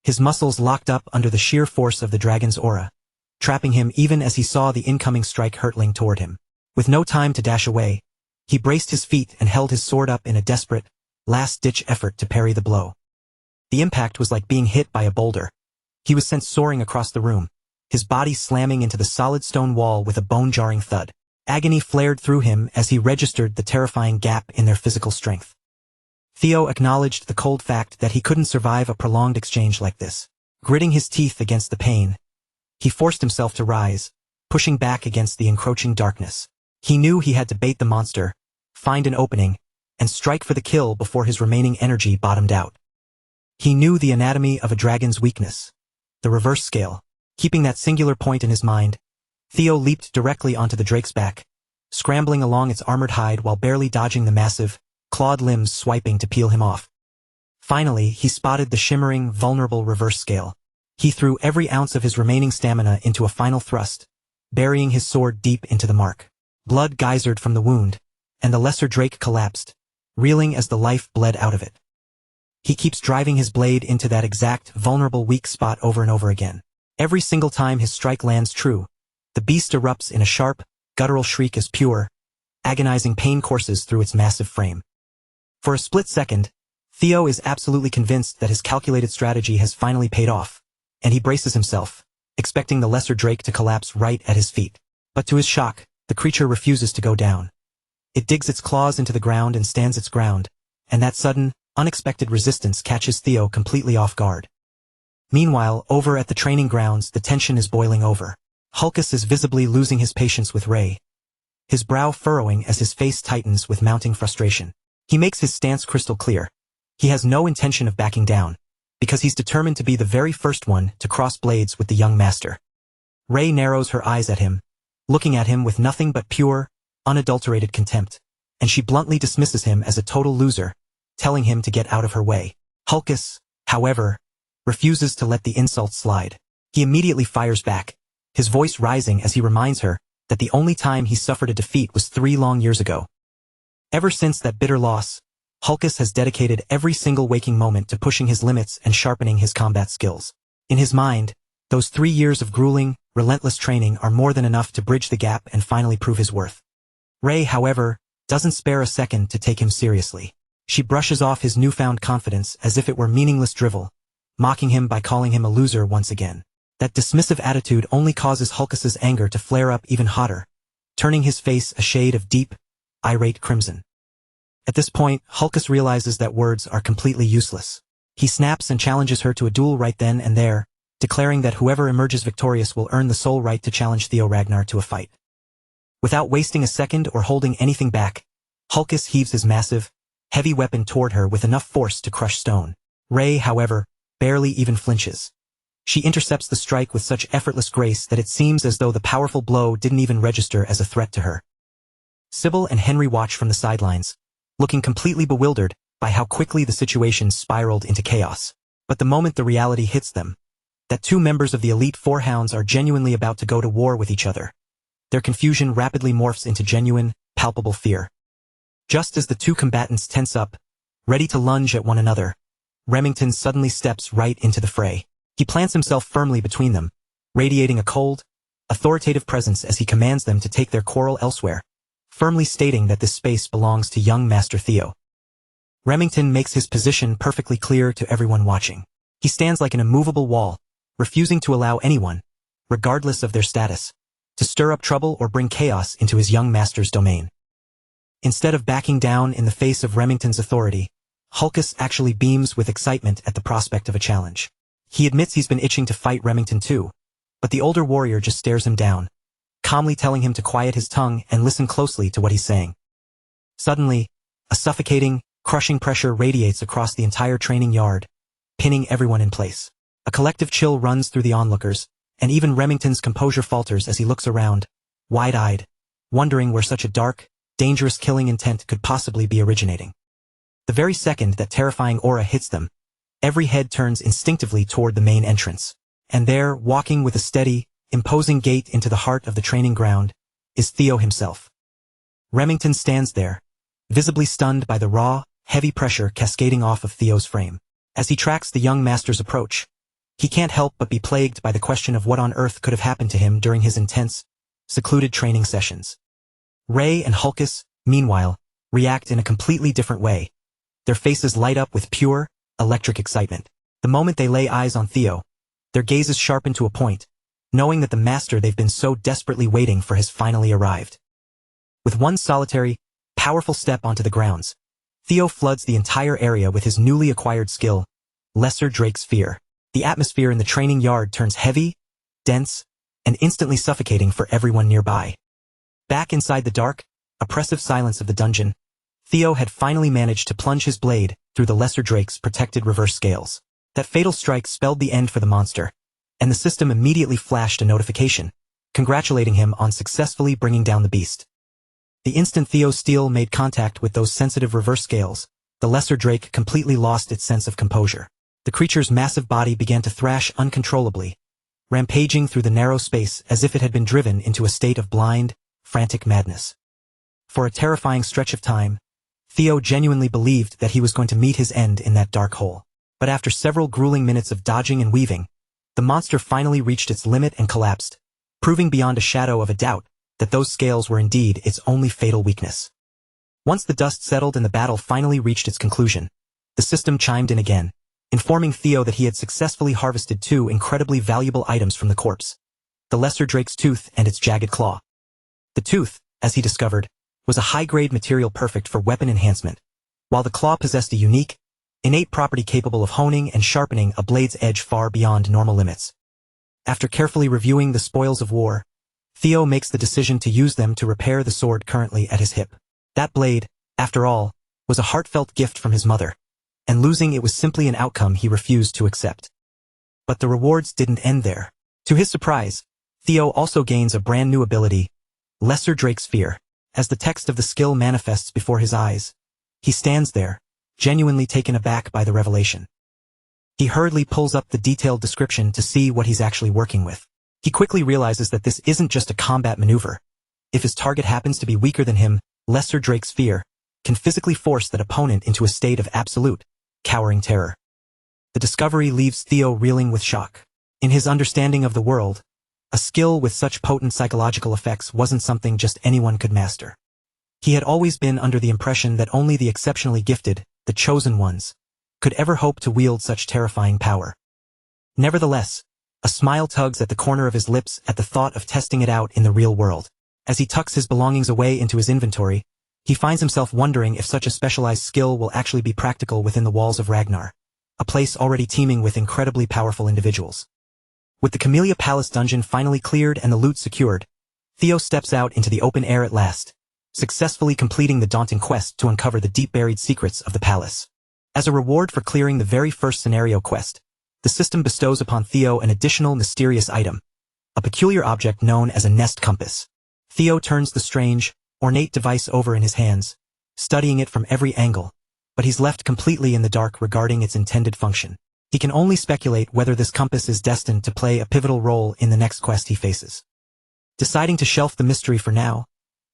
His muscles locked up under the sheer force of the dragon's aura, trapping him even as he saw the incoming strike hurtling toward him. With no time to dash away, he braced his feet and held his sword up in a desperate, last-ditch effort to parry the blow. The impact was like being hit by a boulder. He was sent soaring across the room, his body slamming into the solid stone wall with a bone-jarring thud. Agony flared through him as he registered the terrifying gap in their physical strength. Theo acknowledged the cold fact that he couldn't survive a prolonged exchange like this. Gritting his teeth against the pain, he forced himself to rise, pushing back against the encroaching darkness. He knew he had to bait the monster, find an opening, and strike for the kill before his remaining energy bottomed out. He knew the anatomy of a dragon's weakness, the reverse scale. Keeping that singular point in his mind, Theo leaped directly onto the drake's back, scrambling along its armored hide while barely dodging the massive, clawed limbs swiping to peel him off. Finally, he spotted the shimmering, vulnerable reverse scale. He threw every ounce of his remaining stamina into a final thrust, burying his sword deep into the mark. Blood geysered from the wound, and the lesser drake collapsed, reeling as the life bled out of it. He keeps driving his blade into that exact, vulnerable weak spot over and over again. Every single time his strike lands true, the beast erupts in a sharp, guttural shriek as pure, agonizing pain courses through its massive frame. For a split second, Theo is absolutely convinced that his calculated strategy has finally paid off, and he braces himself, expecting the lesser drake to collapse right at his feet. But to his shock, the creature refuses to go down. It digs its claws into the ground and stands its ground, and that sudden, unexpected resistance catches Theo completely off guard. Meanwhile, over at the training grounds, the tension is boiling over. Hulkus is visibly losing his patience with Ray, his brow furrowing as his face tightens with mounting frustration. He makes his stance crystal clear. He has no intention of backing down, because he's determined to be the very first one to cross blades with the young master. Ray narrows her eyes at him, looking at him with nothing but pure, unadulterated contempt, and she bluntly dismisses him as a total loser, telling him to get out of her way. Hulkus, however, refuses to let the insult slide. He immediately fires back, his voice rising as he reminds her that the only time he suffered a defeat was 3 long years ago. Ever since that bitter loss, Hulkus has dedicated every single waking moment to pushing his limits and sharpening his combat skills. In his mind, those 3 years of grueling, relentless training are more than enough to bridge the gap and finally prove his worth. Ray, however, doesn't spare a second to take him seriously. She brushes off his newfound confidence as if it were meaningless drivel, mocking him by calling him a loser once again. That dismissive attitude only causes Hulkus's anger to flare up even hotter, turning his face a shade of deep, irate crimson. At this point, Hulkus realizes that words are completely useless. He snaps and challenges her to a duel right then and there, declaring that whoever emerges victorious will earn the sole right to challenge Theo Ragnar to a fight. Without wasting a second or holding anything back, Hulkus heaves his massive, heavy weapon toward her with enough force to crush stone. Ray, however, barely even flinches. She intercepts the strike with such effortless grace that it seems as though the powerful blow didn't even register as a threat to her. Sybil and Henry watch from the sidelines, looking completely bewildered by how quickly the situation spiraled into chaos. But the moment the reality hits them, that 2 members of the elite 4 hounds are genuinely about to go to war with each other, their confusion rapidly morphs into genuine, palpable fear. Just as the 2 combatants tense up, ready to lunge at one another, Remington suddenly steps right into the fray. He plants himself firmly between them, radiating a cold, authoritative presence as he commands them to take their quarrel elsewhere, firmly stating that this space belongs to young Master Theo. Remington makes his position perfectly clear to everyone watching. He stands like an immovable wall, refusing to allow anyone, regardless of their status, to stir up trouble or bring chaos into his young master's domain. Instead of backing down in the face of Remington's authority, Hulkus actually beams with excitement at the prospect of a challenge. He admits he's been itching to fight Remington too, but the older warrior just stares him down, calmly telling him to quiet his tongue and listen closely to what he's saying. Suddenly, a suffocating, crushing pressure radiates across the entire training yard, pinning everyone in place. A collective chill runs through the onlookers, and even Remington's composure falters as he looks around, wide-eyed, wondering where such a dark, dangerous killing intent could possibly be originating. The very second that terrifying aura hits them, every head turns instinctively toward the main entrance. And there, walking with a steady, imposing gait into the heart of the training ground, is Theo himself. Remington stands there, visibly stunned by the raw, heavy pressure cascading off of Theo's frame. As he tracks the young master's approach, he can't help but be plagued by the question of what on earth could have happened to him during his intense, secluded training sessions. Ray and Hulkus, meanwhile, react in a completely different way. Their faces light up with pure, electric excitement. The moment they lay eyes on Theo, their gazes sharpen to a point, knowing that the master they've been so desperately waiting for has finally arrived. With one solitary, powerful step onto the grounds, Theo floods the entire area with his newly acquired skill, Lesser Drake's Fear. The atmosphere in the training yard turns heavy, dense, and instantly suffocating for everyone nearby. Back inside the dark, oppressive silence of the dungeon, Theo had finally managed to plunge his blade through the lesser drake's protected reverse scales. That fatal strike spelled the end for the monster, and the system immediately flashed a notification, congratulating him on successfully bringing down the beast. The instant Theo's steel made contact with those sensitive reverse scales, the lesser drake completely lost its sense of composure. The creature's massive body began to thrash uncontrollably, rampaging through the narrow space as if it had been driven into a state of blind, frantic madness. For a terrifying stretch of time, Theo genuinely believed that he was going to meet his end in that dark hole. But after several grueling minutes of dodging and weaving, the monster finally reached its limit and collapsed, proving beyond a shadow of a doubt that those scales were indeed its only fatal weakness. Once the dust settled and the battle finally reached its conclusion, the system chimed in again, informing Theo that he had successfully harvested 2 incredibly valuable items from the corpse: the lesser drake's tooth and its jagged claw. The tooth, as he discovered, was a high-grade material perfect for weapon enhancement, while the claw possessed a unique, innate property capable of honing and sharpening a blade's edge far beyond normal limits. After carefully reviewing the spoils of war, Theo makes the decision to use them to repair the sword currently at his hip. That blade, after all, was a heartfelt gift from his mother, and losing it was simply an outcome he refused to accept. But the rewards didn't end there. To his surprise, Theo also gains a brand new ability, Lesser Drake's Fear. As the text of the skill manifests before his eyes, he stands there, genuinely taken aback by the revelation. He hurriedly pulls up the detailed description to see what he's actually working with. He quickly realizes that this isn't just a combat maneuver. If his target happens to be weaker than him, Lesser Drake's Fear can physically force that opponent into a state of absolute, cowering terror. The discovery leaves Theo reeling with shock. In his understanding of the world, a skill with such potent psychological effects wasn't something just anyone could master. He had always been under the impression that only the exceptionally gifted, the chosen ones, could ever hope to wield such terrifying power. Nevertheless, a smile tugs at the corner of his lips at the thought of testing it out in the real world. As he tucks his belongings away into his inventory, he finds himself wondering if such a specialized skill will actually be practical within the walls of Ragnar, a place already teeming with incredibly powerful individuals. With the Camellia Palace dungeon finally cleared and the loot secured, Theo steps out into the open air at last, successfully completing the daunting quest to uncover the deep-buried secrets of the palace. As a reward for clearing the very first scenario quest, the system bestows upon Theo an additional mysterious item, a peculiar object known as a nest compass. Theo turns the strange, ornate device over in his hands, studying it from every angle, but he's left completely in the dark regarding its intended function. He can only speculate whether this compass is destined to play a pivotal role in the next quest he faces. Deciding to shelf the mystery for now,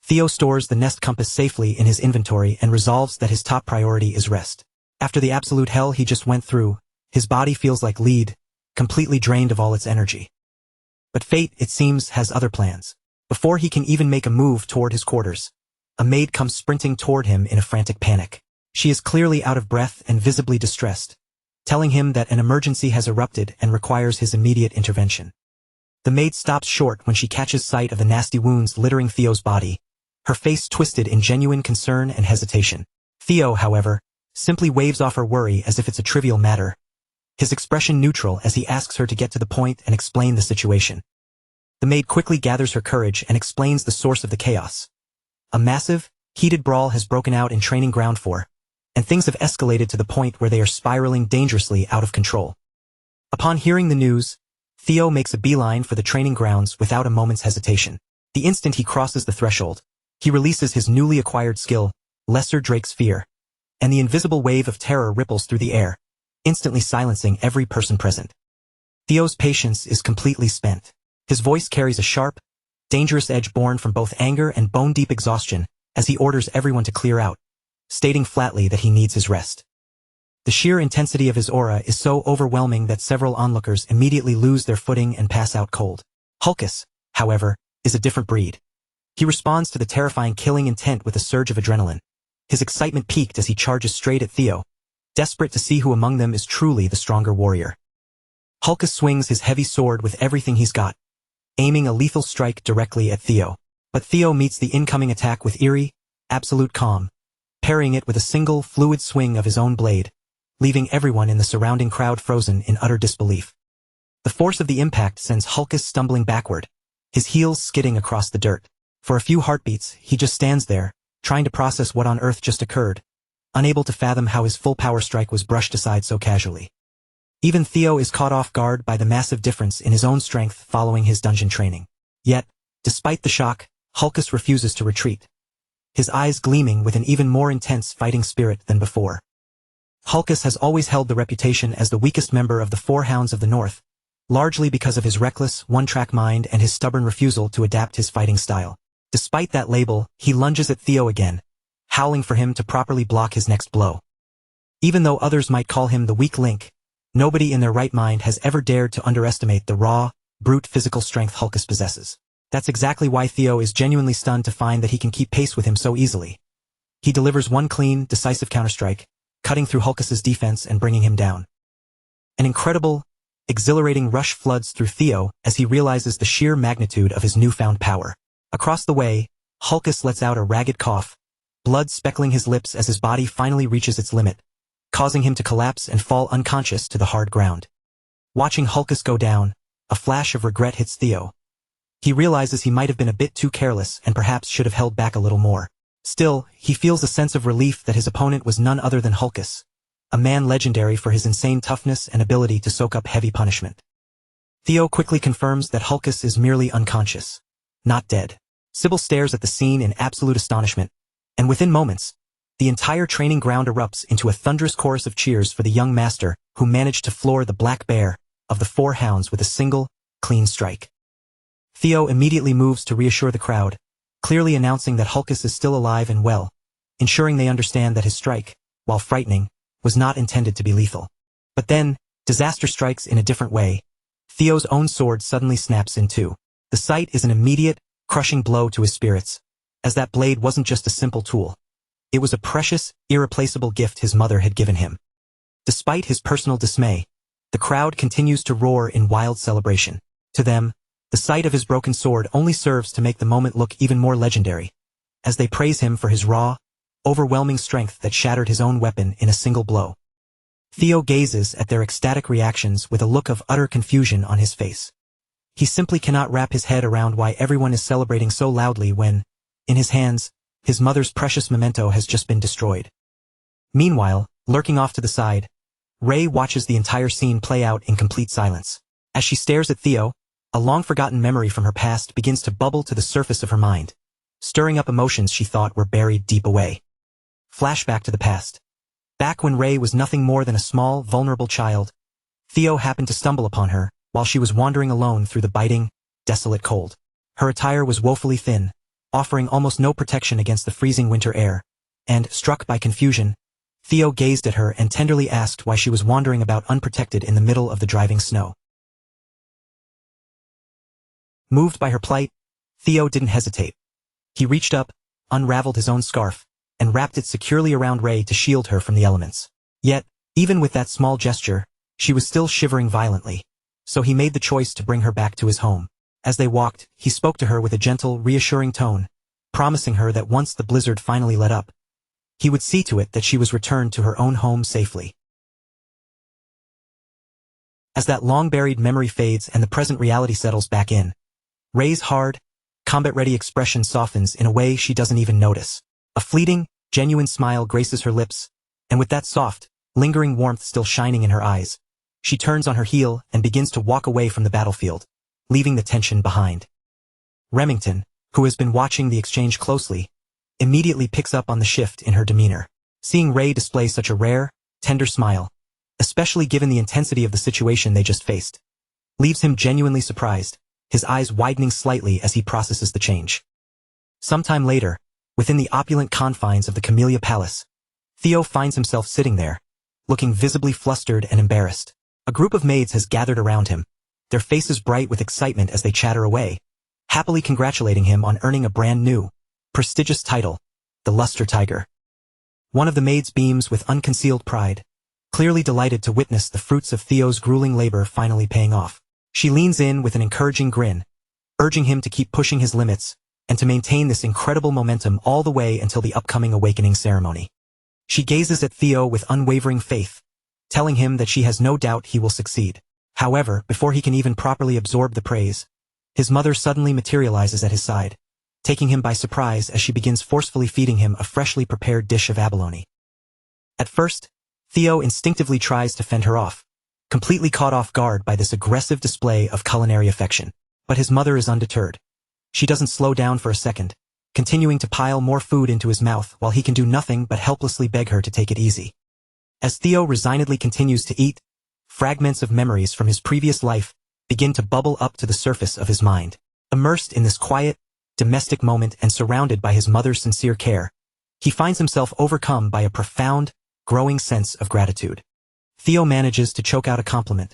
Theo stores the nest compass safely in his inventory and resolves that his top priority is rest. After the absolute hell he just went through, his body feels like lead, completely drained of all its energy. But fate, it seems, has other plans. Before he can even make a move toward his quarters, a maid comes sprinting toward him in a frantic panic. She is clearly out of breath and visibly distressed, telling him that an emergency has erupted and requires his immediate intervention. The maid stops short when she catches sight of the nasty wounds littering Theo's body, her face twisted in genuine concern and hesitation. Theo, however, simply waves off her worry as if it's a trivial matter, his expression neutral as he asks her to get to the point and explain the situation. The maid quickly gathers her courage and explains the source of the chaos. A massive, heated brawl has broken out in Training Ground 4, and things have escalated to the point where they are spiraling dangerously out of control. Upon hearing the news, Theo makes a beeline for the training grounds without a moment's hesitation. The instant he crosses the threshold, he releases his newly acquired skill, Lesser Drake's Fear, and the invisible wave of terror ripples through the air, instantly silencing every person present. Theo's patience is completely spent. His voice carries a sharp, dangerous edge born from both anger and bone-deep exhaustion as he orders everyone to clear out, stating flatly that he needs his rest. The sheer intensity of his aura is so overwhelming that several onlookers immediately lose their footing and pass out cold. Hulkus, however, is a different breed. He responds to the terrifying killing intent with a surge of adrenaline. His excitement peaked as he charges straight at Theo, desperate to see who among them is truly the stronger warrior. Hulkus swings his heavy sword with everything he's got, aiming a lethal strike directly at Theo. But Theo meets the incoming attack with eerie, absolute calm, parrying it with a single, fluid swing of his own blade, leaving everyone in the surrounding crowd frozen in utter disbelief. The force of the impact sends Hulkus stumbling backward, his heels skidding across the dirt. For a few heartbeats, he just stands there, trying to process what on earth just occurred, unable to fathom how his full power strike was brushed aside so casually. Even Theo is caught off guard by the massive difference in his own strength following his dungeon training. Yet, despite the shock, Hulkus refuses to retreat, his eyes gleaming with an even more intense fighting spirit than before. Hulkus has always held the reputation as the weakest member of the Four Hounds of the North, largely because of his reckless, one-track mind and his stubborn refusal to adapt his fighting style. Despite that label, he lunges at Theo again, howling for him to properly block his next blow. Even though others might call him the weak link, nobody in their right mind has ever dared to underestimate the raw, brute physical strength Hulkus possesses. That's exactly why Theo is genuinely stunned to find that he can keep pace with him so easily. He delivers one clean, decisive counterstrike, cutting through Hulkus's defense and bringing him down. An incredible, exhilarating rush floods through Theo as he realizes the sheer magnitude of his newfound power. Across the way, Hulkus lets out a ragged cough, blood speckling his lips as his body finally reaches its limit, causing him to collapse and fall unconscious to the hard ground. Watching Hulkus go down, a flash of regret hits Theo. He realizes he might have been a bit too careless and perhaps should have held back a little more. Still, he feels a sense of relief that his opponent was none other than Hulkus, a man legendary for his insane toughness and ability to soak up heavy punishment. Theo quickly confirms that Hulkus is merely unconscious, not dead. Sybil stares at the scene in absolute astonishment, and within moments, the entire training ground erupts into a thunderous chorus of cheers for the young master who managed to floor the Black Bear of the Four Hounds with a single, clean strike. Theo immediately moves to reassure the crowd, clearly announcing that Hulkus is still alive and well, ensuring they understand that his strike, while frightening, was not intended to be lethal. But then, disaster strikes in a different way. Theo's own sword suddenly snaps in two. The sight is an immediate, crushing blow to his spirits, as that blade wasn't just a simple tool. It was a precious, irreplaceable gift his mother had given him. Despite his personal dismay, the crowd continues to roar in wild celebration. To them, the sight of his broken sword only serves to make the moment look even more legendary, as they praise him for his raw, overwhelming strength that shattered his own weapon in a single blow. Theo gazes at their ecstatic reactions with a look of utter confusion on his face. He simply cannot wrap his head around why everyone is celebrating so loudly when, in his hands, his mother's precious memento has just been destroyed. Meanwhile, lurking off to the side, Ray watches the entire scene play out in complete silence. As she stares at Theo, a long-forgotten memory from her past begins to bubble to the surface of her mind, stirring up emotions she thought were buried deep away. Flashback to the past. Back when Ray was nothing more than a small, vulnerable child, Theo happened to stumble upon her while she was wandering alone through the biting, desolate cold. Her attire was woefully thin, offering almost no protection against the freezing winter air, and, struck by confusion, Theo gazed at her and tenderly asked why she was wandering about unprotected in the middle of the driving snow. Moved by her plight, Theo didn't hesitate. He reached up, unraveled his own scarf, and wrapped it securely around Ray to shield her from the elements. Yet, even with that small gesture, she was still shivering violently, so he made the choice to bring her back to his home. As they walked, he spoke to her with a gentle, reassuring tone, promising her that once the blizzard finally let up, he would see to it that she was returned to her own home safely. As that long-buried memory fades and the present reality settles back in, Ray's hard, combat-ready expression softens in a way she doesn't even notice. A fleeting, genuine smile graces her lips, and with that soft, lingering warmth still shining in her eyes, she turns on her heel and begins to walk away from the battlefield, leaving the tension behind. Remington, who has been watching the exchange closely, immediately picks up on the shift in her demeanor. Seeing Ray display such a rare, tender smile, especially given the intensity of the situation they just faced, leaves him genuinely surprised, his eyes widening slightly as he processes the change. Sometime later, within the opulent confines of the Camellia Palace, Theo finds himself sitting there, looking visibly flustered and embarrassed. A group of maids has gathered around him, their faces bright with excitement as they chatter away, happily congratulating him on earning a brand new, prestigious title, the Luster Tiger. One of the maids beams with unconcealed pride, clearly delighted to witness the fruits of Theo's grueling labor finally paying off. She leans in with an encouraging grin, urging him to keep pushing his limits and to maintain this incredible momentum all the way until the upcoming awakening ceremony. She gazes at Theo with unwavering faith, telling him that she has no doubt he will succeed. However, before he can even properly absorb the praise, his mother suddenly materializes at his side, taking him by surprise as she begins forcefully feeding him a freshly prepared dish of abalone. At first, Theo instinctively tries to fend her off, completely caught off guard by this aggressive display of culinary affection. But his mother is undeterred. She doesn't slow down for a second, continuing to pile more food into his mouth while he can do nothing but helplessly beg her to take it easy. As Theo resignedly continues to eat, fragments of memories from his previous life begin to bubble up to the surface of his mind. Immersed in this quiet, domestic moment and surrounded by his mother's sincere care, he finds himself overcome by a profound, growing sense of gratitude. Theo manages to choke out a compliment,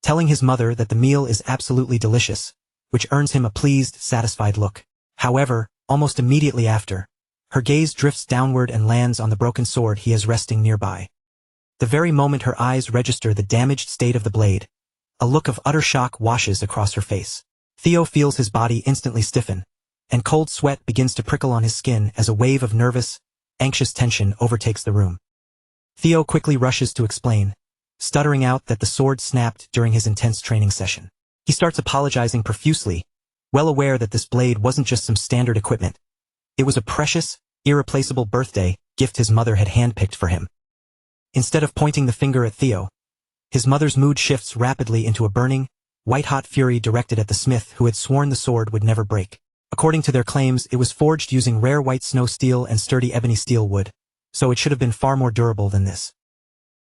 telling his mother that the meal is absolutely delicious, which earns him a pleased, satisfied look. However, almost immediately after, her gaze drifts downward and lands on the broken sword he has resting nearby. The very moment her eyes register the damaged state of the blade, a look of utter shock washes across her face. Theo feels his body instantly stiffen, and cold sweat begins to prickle on his skin as a wave of nervous, anxious tension overtakes the room. Theo quickly rushes to explain, stuttering out that the sword snapped during his intense training session. He starts apologizing profusely, well aware that this blade wasn't just some standard equipment. It was a precious, irreplaceable birthday gift his mother had handpicked for him. Instead of pointing the finger at Theo, his mother's mood shifts rapidly into a burning, white-hot fury directed at the smith who had sworn the sword would never break. According to their claims, it was forged using rare white snow steel and sturdy ebony steel wood, so it should have been far more durable than this.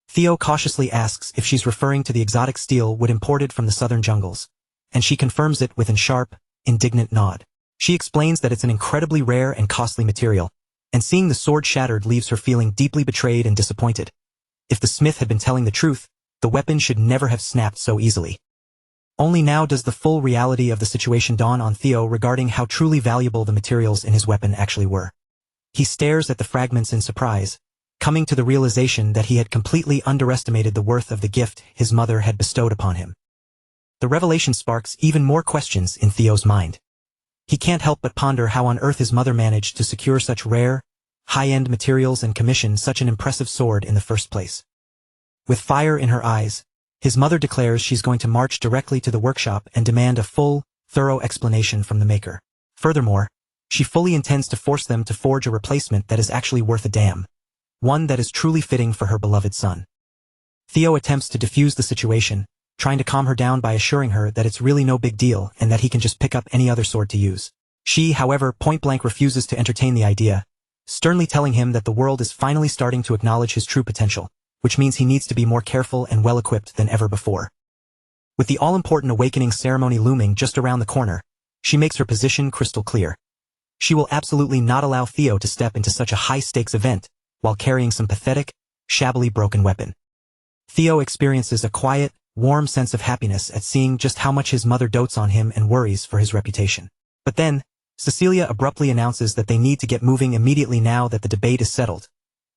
Theo cautiously asks if she's referring to the exotic steel wood imported from the southern jungles, and she confirms it with a sharp, indignant nod. She explains that it's an incredibly rare and costly material, and seeing the sword shattered leaves her feeling deeply betrayed and disappointed. If the smith had been telling the truth, the weapon should never have snapped so easily. Only now does the full reality of the situation dawn on Theo regarding how truly valuable the materials in his weapon actually were. He stares at the fragments in surprise, coming to the realization that he had completely underestimated the worth of the gift his mother had bestowed upon him. The revelation sparks even more questions in Theo's mind. He can't help but ponder how on earth his mother managed to secure such rare, high-end materials and commission such an impressive sword in the first place. With fire in her eyes, his mother declares she's going to march directly to the workshop and demand a full, thorough explanation from the maker. Furthermore, she fully intends to force them to forge a replacement that is actually worth a damn, one that is truly fitting for her beloved son. Theo attempts to defuse the situation, trying to calm her down by assuring her that it's really no big deal and that he can just pick up any other sword to use. She, however, point-blank refuses to entertain the idea, sternly telling him that the world is finally starting to acknowledge his true potential, which means he needs to be more careful and well-equipped than ever before. With the all-important awakening ceremony looming just around the corner, she makes her position crystal clear. She will absolutely not allow Theo to step into such a high-stakes event while carrying some pathetic, shabbily broken weapon. Theo experiences a quiet, warm sense of happiness at seeing just how much his mother dotes on him and worries for his reputation. But then, Cecilia abruptly announces that they need to get moving immediately now that the debate is settled,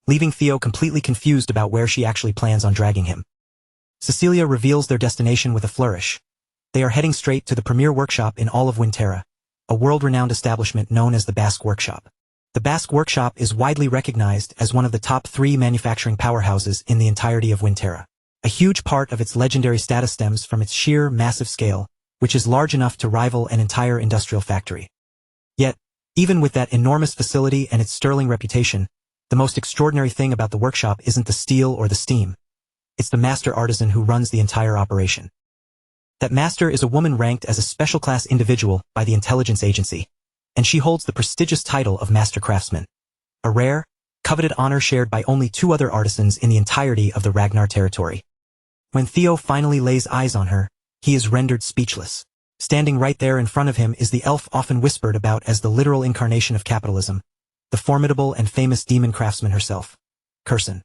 leaving Theo completely confused about where she actually plans on dragging him. Cecilia reveals their destination with a flourish. They are heading straight to the premier workshop in all of Winterra, a world-renowned establishment known as the Basque Workshop. The Basque Workshop is widely recognized as one of the top 3 manufacturing powerhouses in the entirety of Winterra. A huge part of its legendary status stems from its sheer massive scale, which is large enough to rival an entire industrial factory. Yet, even with that enormous facility and its sterling reputation, the most extraordinary thing about the workshop isn't the steel or the steam. It's the master artisan who runs the entire operation. That master is a woman ranked as a special-class individual by the intelligence agency, and she holds the prestigious title of Master Craftsman, a rare, coveted honor shared by only 2 other artisans in the entirety of the Ragnar territory. When Theo finally lays eyes on her, he is rendered speechless. Standing right there in front of him is the elf often whispered about as the literal incarnation of capitalism, the formidable and famous demon craftsman herself, Kirsten.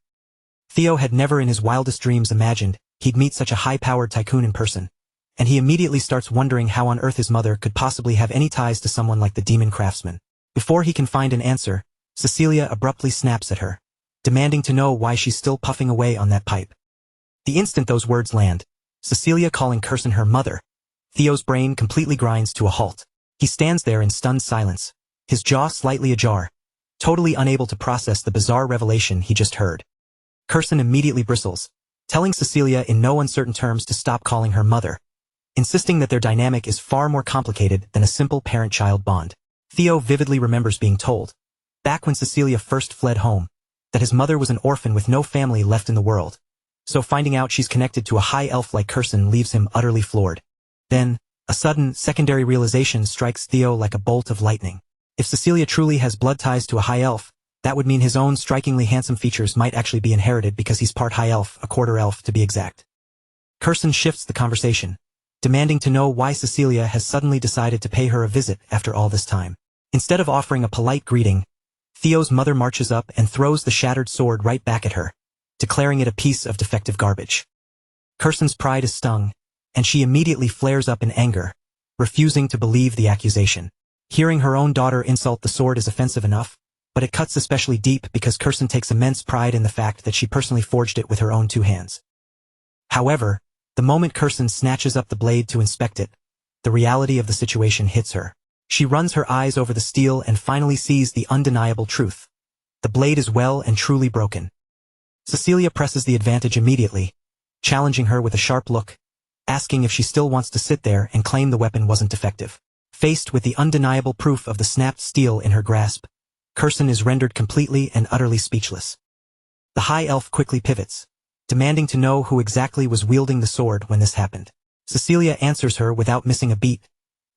Theo had never in his wildest dreams imagined he'd meet such a high-powered tycoon in person, and he immediately starts wondering how on earth his mother could possibly have any ties to someone like the demon craftsman. Before he can find an answer, Cecilia abruptly snaps at her, demanding to know why she's still puffing away on that pipe. The instant those words land, Cecilia calling Kirsten her mother, Theo's brain completely grinds to a halt. He stands there in stunned silence, his jaw slightly ajar, totally unable to process the bizarre revelation he just heard. Kirsten immediately bristles, telling Cecilia in no uncertain terms to stop calling her mother, insisting that their dynamic is far more complicated than a simple parent-child bond. Theo vividly remembers being told, back when Cecilia first fled home, that his mother was an orphan with no family left in the world. So finding out she's connected to a high elf like Curson leaves him utterly floored. Then, a sudden, secondary realization strikes Theo like a bolt of lightning. If Cecilia truly has blood ties to a high elf, that would mean his own strikingly handsome features might actually be inherited because he's part high elf, a quarter elf to be exact. Curson shifts the conversation, demanding to know why Cecilia has suddenly decided to pay her a visit after all this time. Instead of offering a polite greeting, Theo's mother marches up and throws the shattered sword right back at her, declaring it a piece of defective garbage. Curson's pride is stung, and she immediately flares up in anger, refusing to believe the accusation. Hearing her own daughter insult the sword is offensive enough, but it cuts especially deep because Curson takes immense pride in the fact that she personally forged it with her own 2 hands. However, the moment Curson snatches up the blade to inspect it, the reality of the situation hits her. She runs her eyes over the steel and finally sees the undeniable truth. The blade is well and truly broken. Cecilia presses the advantage immediately, challenging her with a sharp look, asking if she still wants to sit there and claim the weapon wasn't defective. Faced with the undeniable proof of the snapped steel in her grasp, Curson is rendered completely and utterly speechless. The high elf quickly pivots, demanding to know who exactly was wielding the sword when this happened. Cecilia answers her without missing a beat,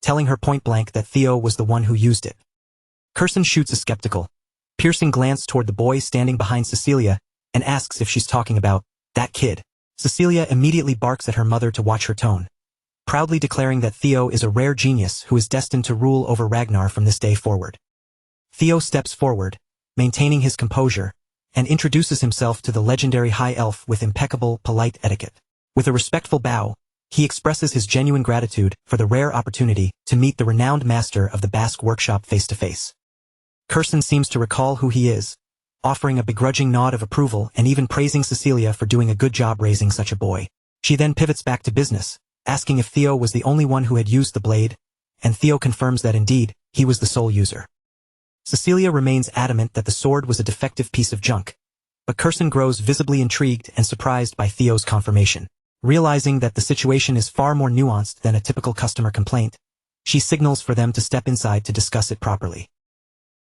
telling her point-blank that Theo was the one who used it. Curson shoots a skeptical, piercing glance toward the boy standing behind Cecilia and asks if she's talking about that kid. Cecilia immediately barks at her mother to watch her tone, proudly declaring that Theo is a rare genius who is destined to rule over Ragnar from this day forward. Theo steps forward, maintaining his composure, and introduces himself to the legendary high elf with impeccable, polite etiquette. With a respectful bow, he expresses his genuine gratitude for the rare opportunity to meet the renowned master of the Basque workshop face-to-face. Curson seems to recall who he is, offering a begrudging nod of approval and even praising Cecilia for doing a good job raising such a boy. She then pivots back to business, asking if Theo was the only one who had used the blade, and Theo confirms that indeed, he was the sole user. Cecilia remains adamant that the sword was a defective piece of junk, but Curson grows visibly intrigued and surprised by Theo's confirmation. Realizing that the situation is far more nuanced than a typical customer complaint, she signals for them to step inside to discuss it properly.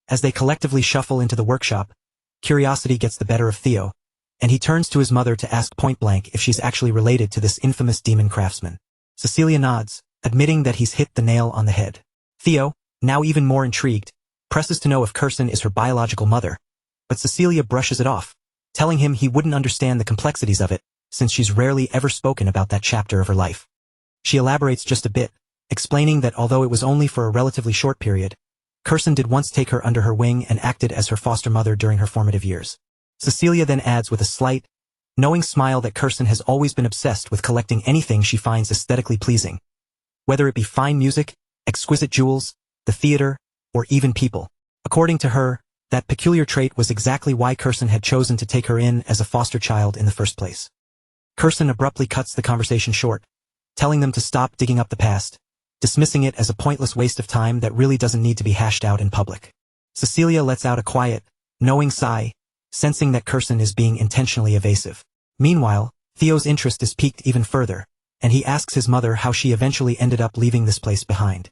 As they collectively shuffle into the workshop, curiosity gets the better of Theo, and he turns to his mother to ask point-blank if she's actually related to this infamous demon craftsman. Cecilia nods, admitting that he's hit the nail on the head. Theo, now even more intrigued, presses to know if Curson is her biological mother, but Cecilia brushes it off, telling him he wouldn't understand the complexities of it, since she's rarely ever spoken about that chapter of her life. She elaborates just a bit, explaining that although it was only for a relatively short period, Curson did once take her under her wing and acted as her foster mother during her formative years. Cecilia then adds with a slight, knowing smile that Curson has always been obsessed with collecting anything she finds aesthetically pleasing, whether it be fine music, exquisite jewels, the theater, or even people. According to her, that peculiar trait was exactly why Curson had chosen to take her in as a foster child in the first place. Curson abruptly cuts the conversation short, telling them to stop digging up the past, dismissing it as a pointless waste of time that really doesn't need to be hashed out in public. Cecilia lets out a quiet, knowing sigh, sensing that Curson is being intentionally evasive. Meanwhile, Theo's interest is piqued even further, and he asks his mother how she eventually ended up leaving this place behind.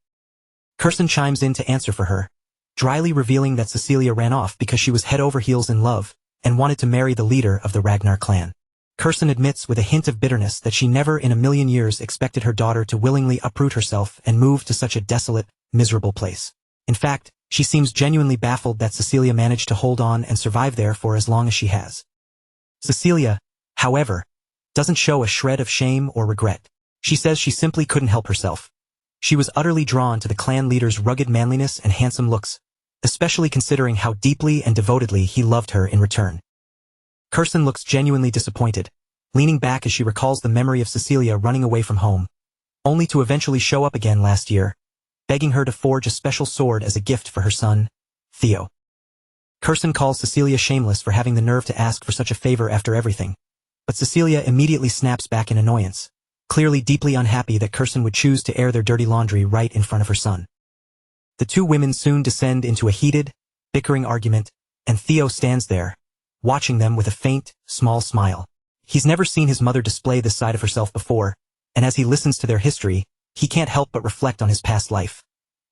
Curson chimes in to answer for her, dryly revealing that Cecilia ran off because she was head over heels in love and wanted to marry the leader of the Ragnar clan. Curson admits with a hint of bitterness that she never in a million years expected her daughter to willingly uproot herself and move to such a desolate, miserable place. In fact, she seems genuinely baffled that Cecilia managed to hold on and survive there for as long as she has. Cecilia, however, doesn't show a shred of shame or regret. She says she simply couldn't help herself. She was utterly drawn to the clan leader's rugged manliness and handsome looks, especially considering how deeply and devotedly he loved her in return. Curson looks genuinely disappointed, leaning back as she recalls the memory of Cecilia running away from home, only to eventually show up again last year, begging her to forge a special sword as a gift for her son, Theo. Curson calls Cecilia shameless for having the nerve to ask for such a favor after everything, but Cecilia immediately snaps back in annoyance, clearly deeply unhappy that Curson would choose to air their dirty laundry right in front of her son. The two women soon descend into a heated, bickering argument, and Theo stands there, watching them with a faint, small smile. He's never seen his mother display this side of herself before, and as he listens to their history, he can't help but reflect on his past life.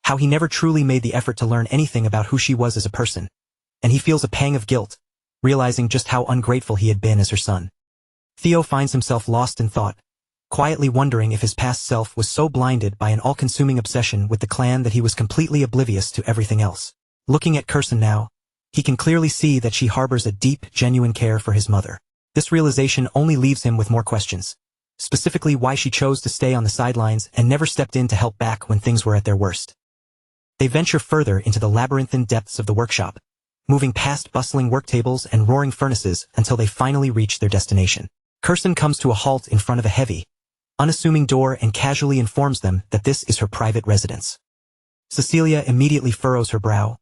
how he never truly made the effort to learn anything about who she was as a person. And he feels a pang of guilt, realizing just how ungrateful he had been as her son. Theo finds himself lost in thought, quietly wondering if his past self was so blinded by an all-consuming obsession with the clan that he was completely oblivious to everything else. Looking at Kirsten now, he can clearly see that she harbors a deep, genuine care for his mother. This realization only leaves him with more questions, specifically why she chose to stay on the sidelines and never stepped in to help back when things were at their worst. They venture further into the labyrinthine depths of the workshop, moving past bustling work tables and roaring furnaces until they finally reach their destination. Kirsten comes to a halt in front of a heavy, unassuming door and casually informs them that this is her private residence. Cecilia immediately furrows her brow,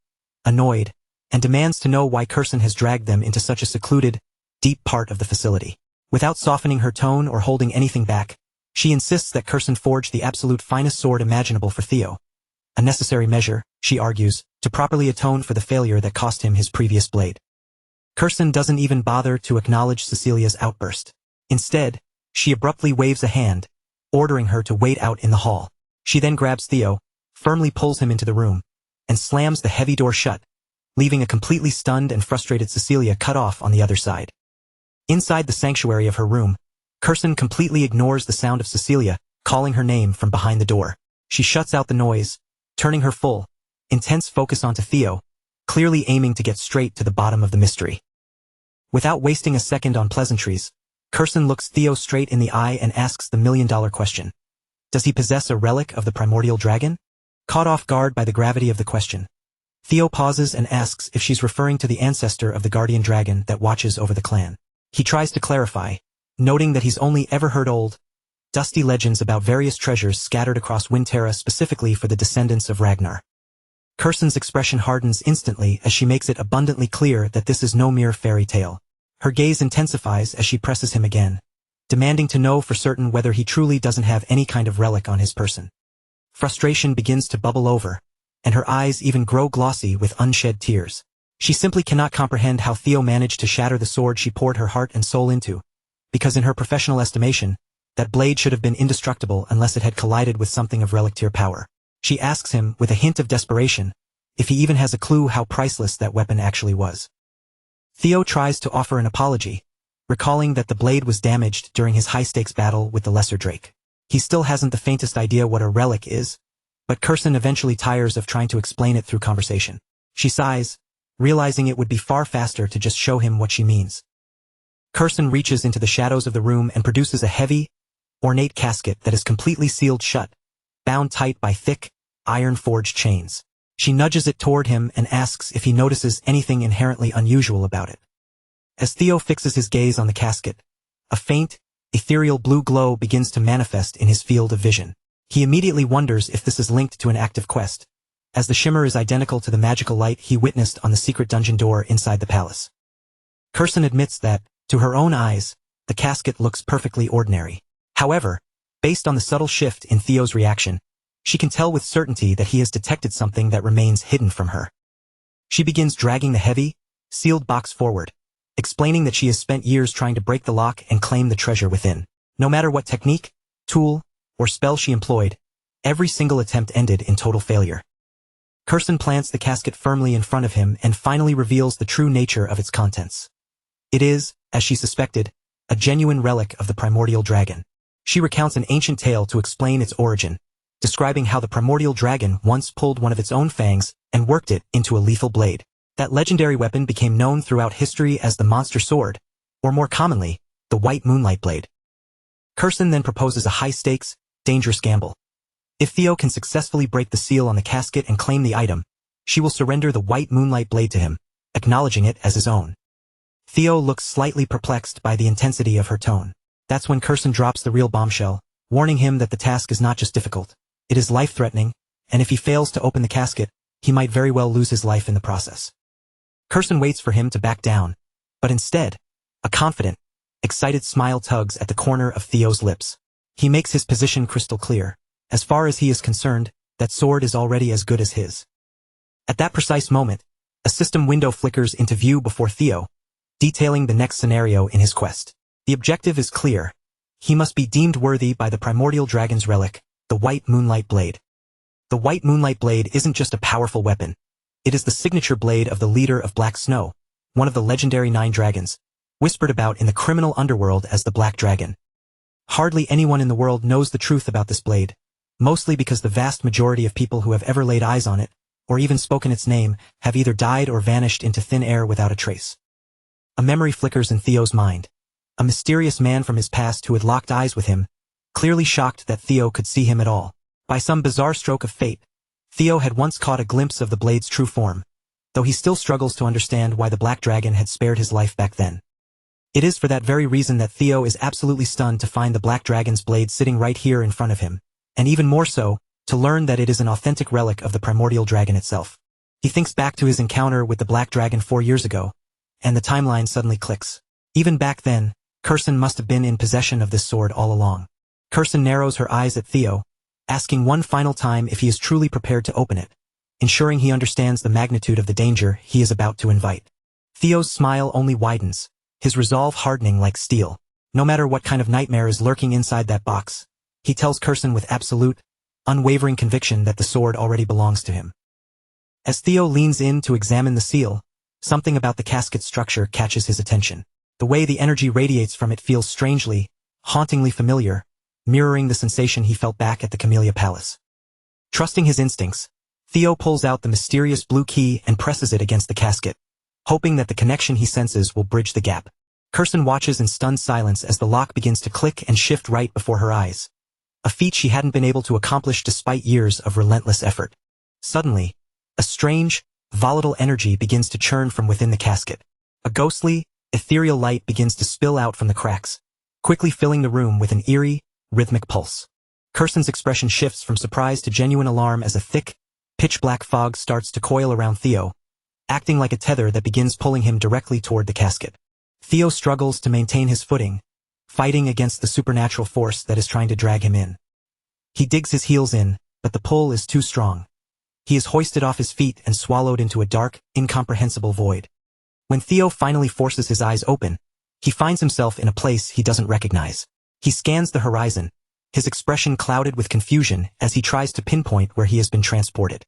annoyed, and demands to know why Kirsten has dragged them into such a secluded, deep part of the facility. Without softening her tone or holding anything back, she insists that Kirsten forged the absolute finest sword imaginable for Theo. A necessary measure, she argues, to properly atone for the failure that cost him his previous blade. Kirsten doesn't even bother to acknowledge Cecilia's outburst. Instead, she abruptly waves a hand, ordering her to wait out in the hall. She then grabs Theo, firmly pulls him into the room, and slams the heavy door shut, leaving a completely stunned and frustrated Cecilia cut off on the other side. Inside the sanctuary of her room, Kirsten completely ignores the sound of Cecilia calling her name from behind the door. She shuts out the noise, turning her full, intense focus onto Theo, clearly aiming to get straight to the bottom of the mystery. Without wasting a second on pleasantries, Kirsten looks Theo straight in the eye and asks the million-dollar question. Does he possess a relic of the primordial dragon? Caught off guard by the gravity of the question, Theo pauses and asks if she's referring to the ancestor of the guardian dragon that watches over the clan. He tries to clarify, noting that he's only ever heard old, dusty legends about various treasures scattered across Windterra specifically for the descendants of Ragnar. Kirsten's expression hardens instantly as she makes it abundantly clear that this is no mere fairy tale. Her gaze intensifies as she presses him again, demanding to know for certain whether he truly doesn't have any kind of relic on his person. Frustration begins to bubble over, and her eyes even grow glossy with unshed tears. She simply cannot comprehend how Theo managed to shatter the sword she poured her heart and soul into, because in her professional estimation, that blade should have been indestructible unless it had collided with something of relic-tier power. She asks him, with a hint of desperation, if he even has a clue how priceless that weapon actually was. Theo tries to offer an apology, recalling that the blade was damaged during his high-stakes battle with the Lesser Drake. He still hasn't the faintest idea what a relic is, but Kirsten eventually tires of trying to explain it through conversation. She sighs, realizing it would be far faster to just show him what she means. Kirsten reaches into the shadows of the room and produces a heavy, ornate casket that is completely sealed shut, bound tight by thick, iron-forged chains. She nudges it toward him and asks if he notices anything inherently unusual about it. As Theo fixes his gaze on the casket, a faint, ethereal blue glow begins to manifest in his field of vision. He immediately wonders if this is linked to an active quest, as the shimmer is identical to the magical light he witnessed on the secret dungeon door inside the palace. Kirsten admits that, to her own eyes, the casket looks perfectly ordinary. However, based on the subtle shift in Theo's reaction, she can tell with certainty that he has detected something that remains hidden from her. She begins dragging the heavy, sealed box forward, explaining that she has spent years trying to break the lock and claim the treasure within. No matter what technique, tool, or spell she employed, every single attempt ended in total failure. Kirsten plants the casket firmly in front of him and finally reveals the true nature of its contents. It is, as she suspected, a genuine relic of the primordial dragon. She recounts an ancient tale to explain its origin, describing how the primordial dragon once pulled one of its own fangs and worked it into a lethal blade. That legendary weapon became known throughout history as the Monster Sword, or more commonly, the White Moonlight Blade. Kirsten then proposes a high-stakes, dangerous gamble. If Theo can successfully break the seal on the casket and claim the item, she will surrender the White Moonlight Blade to him, acknowledging it as his own. Theo looks slightly perplexed by the intensity of her tone. That's when Kirsten drops the real bombshell, warning him that the task is not just difficult, it is life-threatening, and if he fails to open the casket, he might very well lose his life in the process. Kirsten waits for him to back down, but instead, a confident, excited smile tugs at the corner of Theo's lips. He makes his position crystal clear. As far as he is concerned, that sword is already as good as his. At that precise moment, a system window flickers into view before Theo, detailing the next scenario in his quest. The objective is clear. He must be deemed worthy by the primordial dragon's relic, the White Moonlight Blade. The white moonlight blade isn't just a powerful weapon. It is the signature blade of the leader of Black Snow, one of the legendary 9 dragons, whispered about in the criminal underworld as the Black Dragon. Hardly anyone in the world knows the truth about this blade, mostly because the vast majority of people who have ever laid eyes on it, or even spoken its name, have either died or vanished into thin air without a trace. A memory flickers in Theo's mind. A mysterious man from his past who had locked eyes with him, clearly shocked that Theo could see him at all. By some bizarre stroke of fate, Theo had once caught a glimpse of the blade's true form, though he still struggles to understand why the Black Dragon had spared his life back then. It is for that very reason that Theo is absolutely stunned to find the Black Dragon's blade sitting right here in front of him, and even more so, to learn that it is an authentic relic of the primordial dragon itself. He thinks back to his encounter with the Black Dragon 4 years ago, and the timeline suddenly clicks. Even back then, Kirsten must have been in possession of this sword all along. Kirsten narrows her eyes at Theo, asking one final time if he is truly prepared to open it, ensuring he understands the magnitude of the danger he is about to invite. Theo's smile only widens, his resolve hardening like steel. No matter what kind of nightmare is lurking inside that box, he tells Kirsten with absolute, unwavering conviction that the sword already belongs to him. As Theo leans in to examine the seal, something about the casket's structure catches his attention. The way the energy radiates from it feels strangely, hauntingly familiar, mirroring the sensation he felt back at the Camellia Palace. Trusting his instincts, Theo pulls out the mysterious blue key and presses it against the casket, hoping that the connection he senses will bridge the gap. Kirsten watches in stunned silence as the lock begins to click and shift right before her eyes, a feat she hadn't been able to accomplish despite years of relentless effort. Suddenly, a strange, volatile energy begins to churn from within the casket. A ghostly, ethereal light begins to spill out from the cracks, quickly filling the room with an eerie, rhythmic pulse. Kirsten's expression shifts from surprise to genuine alarm as a thick, pitch-black fog starts to coil around Theo, acting like a tether that begins pulling him directly toward the casket. Theo struggles to maintain his footing, fighting against the supernatural force that is trying to drag him in. He digs his heels in, but the pull is too strong. He is hoisted off his feet and swallowed into a dark, incomprehensible void. When Theo finally forces his eyes open, he finds himself in a place he doesn't recognize. He scans the horizon, his expression clouded with confusion as he tries to pinpoint where he has been transported.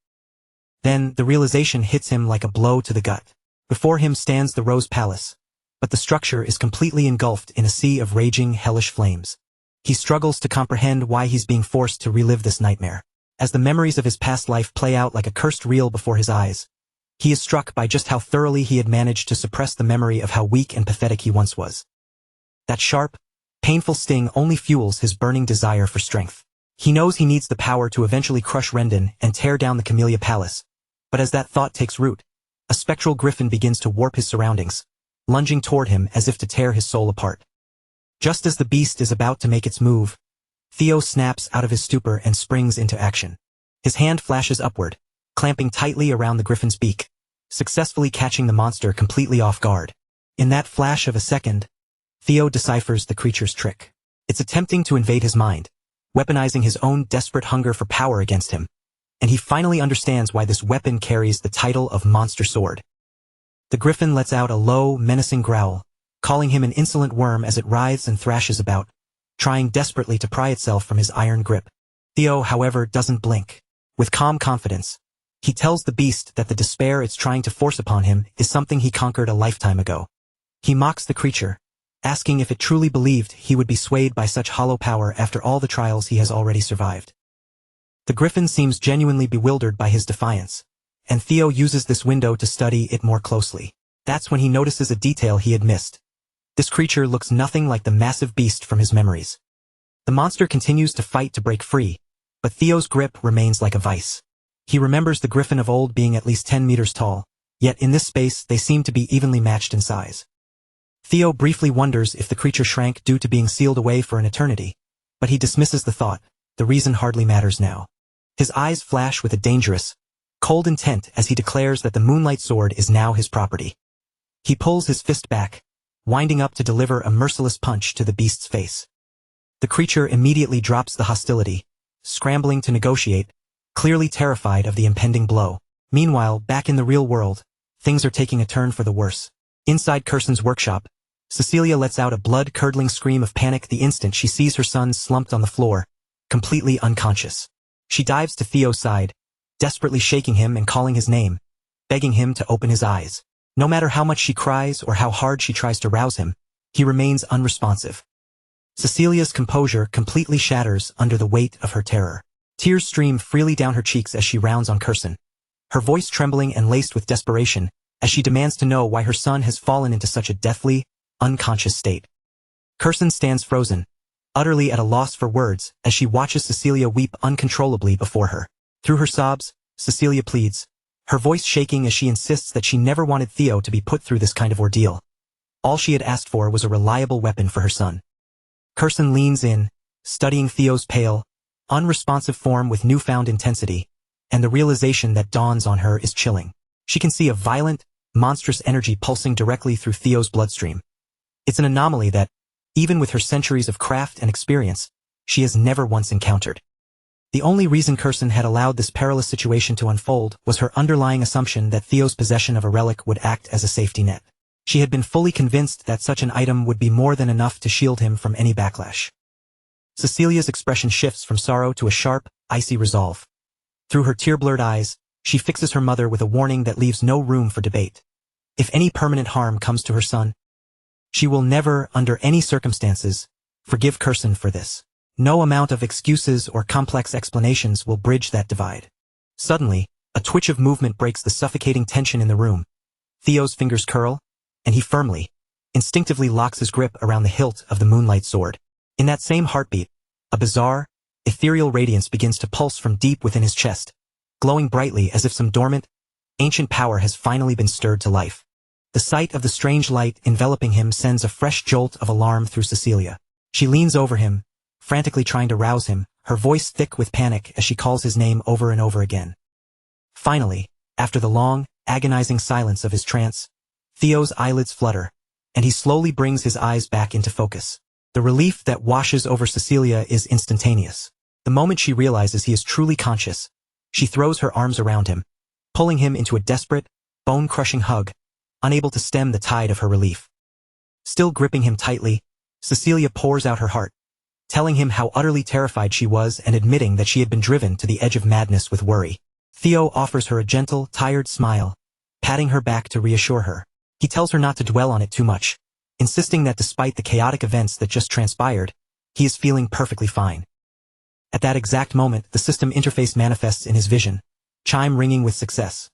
Then, the realization hits him like a blow to the gut. Before him stands the Rose Palace, but the structure is completely engulfed in a sea of raging, hellish flames. He struggles to comprehend why he's being forced to relive this nightmare. As the memories of his past life play out like a cursed reel before his eyes, he is struck by just how thoroughly he had managed to suppress the memory of how weak and pathetic he once was. That sharp, painful sting only fuels his burning desire for strength. He knows he needs the power to eventually crush Rendon and tear down the Camellia Palace, but as that thought takes root, a spectral griffin begins to warp his surroundings, lunging toward him as if to tear his soul apart. Just as the beast is about to make its move, Theo snaps out of his stupor and springs into action. His hand flashes upward, clamping tightly around the griffin's beak, successfully catching the monster completely off guard. In that flash of a second, Theo deciphers the creature's trick. It's attempting to invade his mind, weaponizing his own desperate hunger for power against him, and he finally understands why this weapon carries the title of Monster Sword. The griffin lets out a low, menacing growl, calling him an insolent worm as it writhes and thrashes about, trying desperately to pry itself from his iron grip. Theo, however, doesn't blink. With calm confidence, he tells the beast that the despair it's trying to force upon him is something he conquered a lifetime ago. He mocks the creature, asking if it truly believed he would be swayed by such hollow power after all the trials he has already survived. The griffin seems genuinely bewildered by his defiance, and Theo uses this window to study it more closely. That's when he notices a detail he had missed. This creature looks nothing like the massive beast from his memories. The monster continues to fight to break free, but Theo's grip remains like a vice. He remembers the griffin of old being at least 10 meters tall, yet in this space they seem to be evenly matched in size. Theo briefly wonders if the creature shrank due to being sealed away for an eternity, but he dismisses the thought. The reason hardly matters now. His eyes flash with a dangerous, cold intent as he declares that the Moonlight Sword is now his property. He pulls his fist back, winding up to deliver a merciless punch to the beast's face. The creature immediately drops the hostility, scrambling to negotiate, clearly terrified of the impending blow. Meanwhile, back in the real world, things are taking a turn for the worse. Inside Kirsten's workshop, Cecilia lets out a blood-curdling scream of panic the instant she sees her son slumped on the floor, completely unconscious. She dives to Theo's side, desperately shaking him and calling his name, begging him to open his eyes. No matter how much she cries or how hard she tries to rouse him, he remains unresponsive. Cecilia's composure completely shatters under the weight of her terror. Tears stream freely down her cheeks as she rounds on Curson, her voice trembling and laced with desperation, as she demands to know why her son has fallen into such a deathly, unconscious state. Curson stands frozen, utterly at a loss for words, as she watches Cecilia weep uncontrollably before her. Through her sobs, Cecilia pleads, her voice shaking as she insists that she never wanted Theo to be put through this kind of ordeal. All she had asked for was a reliable weapon for her son. Curson leans in, studying Theo's pale, unresponsive form with newfound intensity, and the realization that dawns on her is chilling. She can see a violent, monstrous energy pulsing directly through Theo's bloodstream. It's an anomaly that, even with her centuries of craft and experience, she has never once encountered. The only reason Curson had allowed this perilous situation to unfold was her underlying assumption that Theo's possession of a relic would act as a safety net. She had been fully convinced that such an item would be more than enough to shield him from any backlash. Cecilia's expression shifts from sorrow to a sharp, icy resolve. Through her tear-blurred eyes, she fixes her mother with a warning that leaves no room for debate. If any permanent harm comes to her son, she will never, under any circumstances, forgive Curson for this. No amount of excuses or complex explanations will bridge that divide. Suddenly, a twitch of movement breaks the suffocating tension in the room. Theo's fingers curl, and he firmly, instinctively locks his grip around the hilt of the moonlight sword. In that same heartbeat, a bizarre, ethereal radiance begins to pulse from deep within his chest, glowing brightly as if some dormant, ancient power has finally been stirred to life. The sight of the strange light enveloping him sends a fresh jolt of alarm through Cecilia. She leans over him, frantically trying to rouse him, her voice thick with panic as she calls his name over and over again. Finally, after the long, agonizing silence of his trance, Theo's eyelids flutter, and he slowly brings his eyes back into focus. The relief that washes over Cecilia is instantaneous. The moment she realizes he is truly conscious, she throws her arms around him, pulling him into a desperate, bone-crushing hug, unable to stem the tide of her relief. Still gripping him tightly, Cecilia pours out her heart, telling him how utterly terrified she was and admitting that she had been driven to the edge of madness with worry. Theo offers her a gentle, tired smile, patting her back to reassure her. He tells her not to dwell on it too much, insisting that despite the chaotic events that just transpired, he is feeling perfectly fine. At that exact moment, the system interface manifests in his vision, chime ringing with success.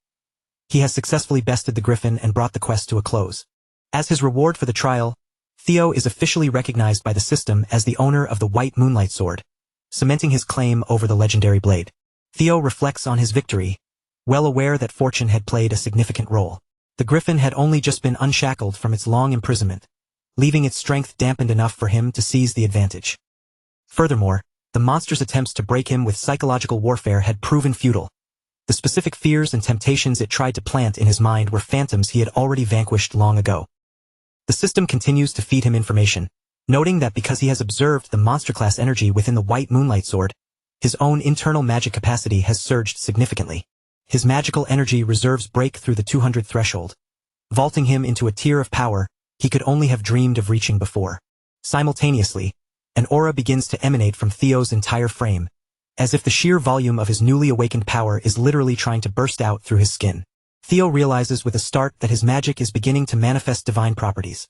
He has successfully bested the Griffin and brought the quest to a close. As his reward for the trial, Theo is officially recognized by the system as the owner of the White Moonlight Sword, cementing his claim over the legendary blade. Theo reflects on his victory, well aware that fortune had played a significant role. The Griffin had only just been unshackled from its long imprisonment, leaving its strength dampened enough for him to seize the advantage. Furthermore, the monster's attempts to break him with psychological warfare had proven futile. The specific fears and temptations it tried to plant in his mind were phantoms he had already vanquished long ago. The system continues to feed him information, noting that because he has observed the monster-class energy within the White Moonlight Sword, his own internal magic capacity has surged significantly. His magical energy reserves break through the 200 threshold, vaulting him into a tier of power he could only have dreamed of reaching before. Simultaneously, an aura begins to emanate from Theo's entire frame, as if the sheer volume of his newly awakened power is literally trying to burst out through his skin. Theo realizes with a start that his magic is beginning to manifest divine properties,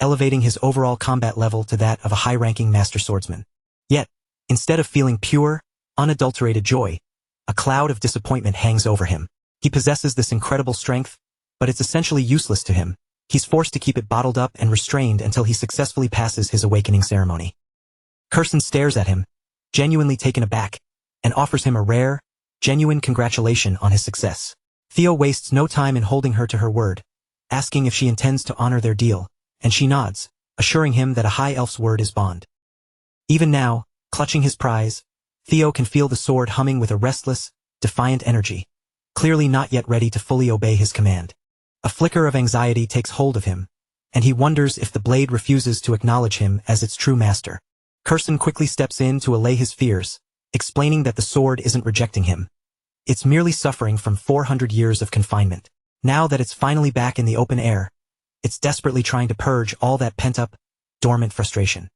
elevating his overall combat level to that of a high-ranking master swordsman. Yet, instead of feeling pure, unadulterated joy, a cloud of disappointment hangs over him. He possesses this incredible strength, but it's essentially useless to him. He's forced to keep it bottled up and restrained until he successfully passes his awakening ceremony. Curson stares at him, genuinely taken aback, and offers him a rare, genuine congratulation on his success. Theo wastes no time in holding her to her word, asking if she intends to honor their deal, and she nods, assuring him that a high elf's word is bond. Even now, clutching his prize, Theo can feel the sword humming with a restless, defiant energy, clearly not yet ready to fully obey his command. A flicker of anxiety takes hold of him, and he wonders if the blade refuses to acknowledge him as its true master. Curson quickly steps in to allay his fears, explaining that the sword isn't rejecting him. It's merely suffering from 400 years of confinement. Now that it's finally back in the open air, it's desperately trying to purge all that pent-up, dormant frustration.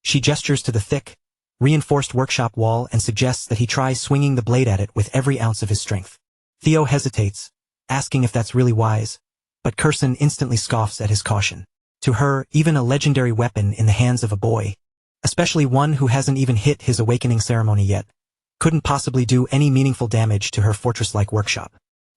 She gestures to the thick, reinforced workshop wall and suggests that he try swinging the blade at it with every ounce of his strength. Theo hesitates, asking if that's really wise, but Curson instantly scoffs at his caution. To her, even a legendary weapon in the hands of a boy, especially one who hasn't even hit his awakening ceremony yet, couldn't possibly do any meaningful damage to her fortress-like workshop.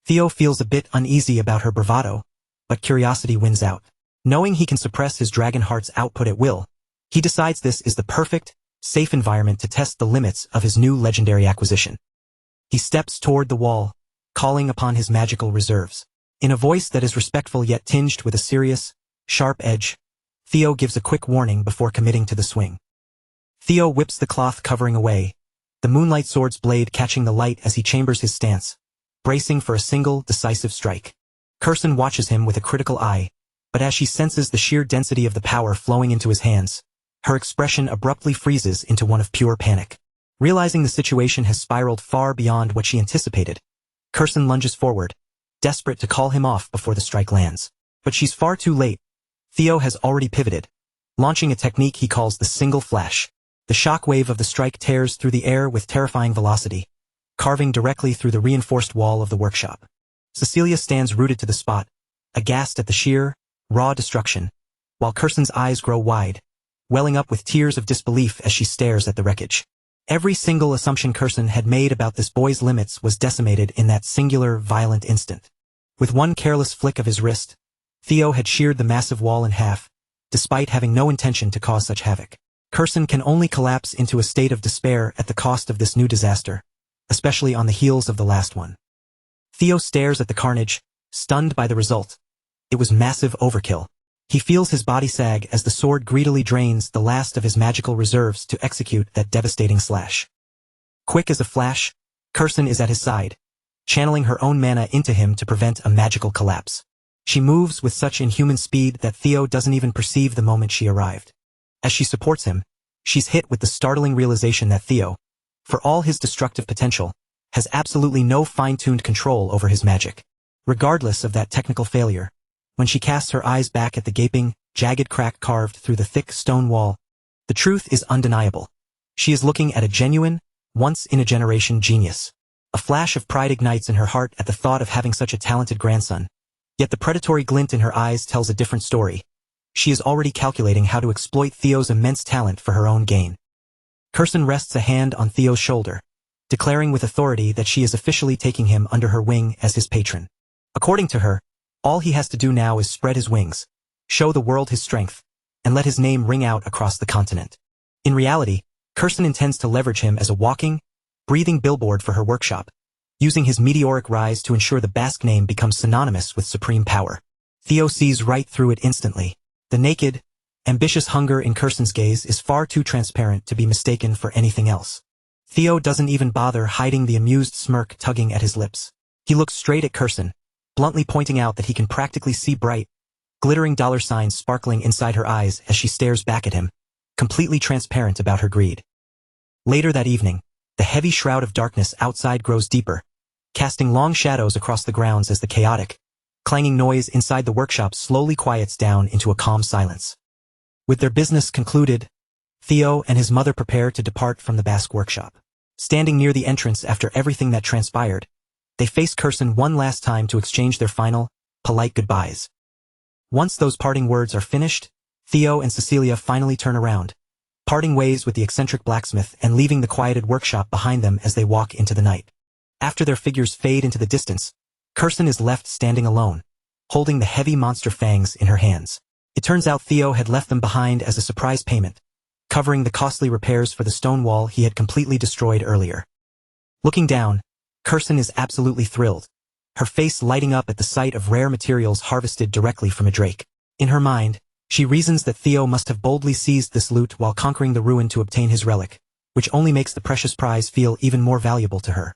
Theo feels a bit uneasy about her bravado, but curiosity wins out. Knowing he can suppress his dragon heart's output at will, he decides this is the perfect, safe environment to test the limits of his new legendary acquisition. He steps toward the wall, calling upon his magical reserves. In a voice that is respectful yet tinged with a serious, sharp edge, Theo gives a quick warning before committing to the swing. Theo whips the cloth covering away, the moonlight sword's blade catching the light as he chambers his stance, bracing for a single, decisive strike. Curson watches him with a critical eye, but as she senses the sheer density of the power flowing into his hands, her expression abruptly freezes into one of pure panic. Realizing the situation has spiraled far beyond what she anticipated, Curson lunges forward, desperate to call him off before the strike lands. But she's far too late. Theo has already pivoted, launching a technique he calls the single flash. The shockwave of the strike tears through the air with terrifying velocity, carving directly through the reinforced wall of the workshop. Cecilia stands rooted to the spot, aghast at the sheer, raw destruction, while Curson's eyes grow wide, welling up with tears of disbelief as she stares at the wreckage. Every single assumption Curson had made about this boy's limits was decimated in that singular, violent instant. With one careless flick of his wrist, Theo had sheared the massive wall in half, despite having no intention to cause such havoc. Curson can only collapse into a state of despair at the cost of this new disaster, especially on the heels of the last one. Theo stares at the carnage, stunned by the result. It was massive overkill. He feels his body sag as the sword greedily drains the last of his magical reserves to execute that devastating slash. Quick as a flash, Curson is at his side, channeling her own mana into him to prevent a magical collapse. She moves with such inhuman speed that Theo doesn't even perceive the moment she arrived. As she supports him, she's hit with the startling realization that Theo, for all his destructive potential, has absolutely no fine-tuned control over his magic. Regardless of that technical failure, when she casts her eyes back at the gaping, jagged crack carved through the thick stone wall, the truth is undeniable. She is looking at a genuine, once-in-a-generation genius. A flash of pride ignites in her heart at the thought of having such a talented grandson, yet the predatory glint in her eyes tells a different story. She is already calculating how to exploit Theo's immense talent for her own gain. Curson rests a hand on Theo's shoulder, declaring with authority that she is officially taking him under her wing as his patron. According to her, all he has to do now is spread his wings, show the world his strength, and let his name ring out across the continent. In reality, Curson intends to leverage him as a walking, breathing billboard for her workshop, using his meteoric rise to ensure the Basque name becomes synonymous with supreme power. Theo sees right through it instantly. The naked, ambitious hunger in Curson's gaze is far too transparent to be mistaken for anything else. Theo doesn't even bother hiding the amused smirk tugging at his lips. He looks straight at Curson, bluntly pointing out that he can practically see bright, glittering dollar signs sparkling inside her eyes as she stares back at him, completely transparent about her greed. Later that evening, the heavy shroud of darkness outside grows deeper, casting long shadows across the grounds as the chaotic, clanging noise inside the workshop slowly quiets down into a calm silence. With their business concluded, Theo and his mother prepare to depart from the Basque workshop. Standing near the entrance after everything that transpired, they face Curson one last time to exchange their final, polite goodbyes. Once those parting words are finished, Theo and Cecilia finally turn around, parting ways with the eccentric blacksmith and leaving the quieted workshop behind them as they walk into the night. After their figures fade into the distance, Curson is left standing alone, holding the heavy monster fangs in her hands. It turns out Theo had left them behind as a surprise payment, covering the costly repairs for the stone wall he had completely destroyed earlier. Looking down, Curson is absolutely thrilled, her face lighting up at the sight of rare materials harvested directly from a drake. In her mind, she reasons that Theo must have boldly seized this loot while conquering the ruin to obtain his relic, which only makes the precious prize feel even more valuable to her.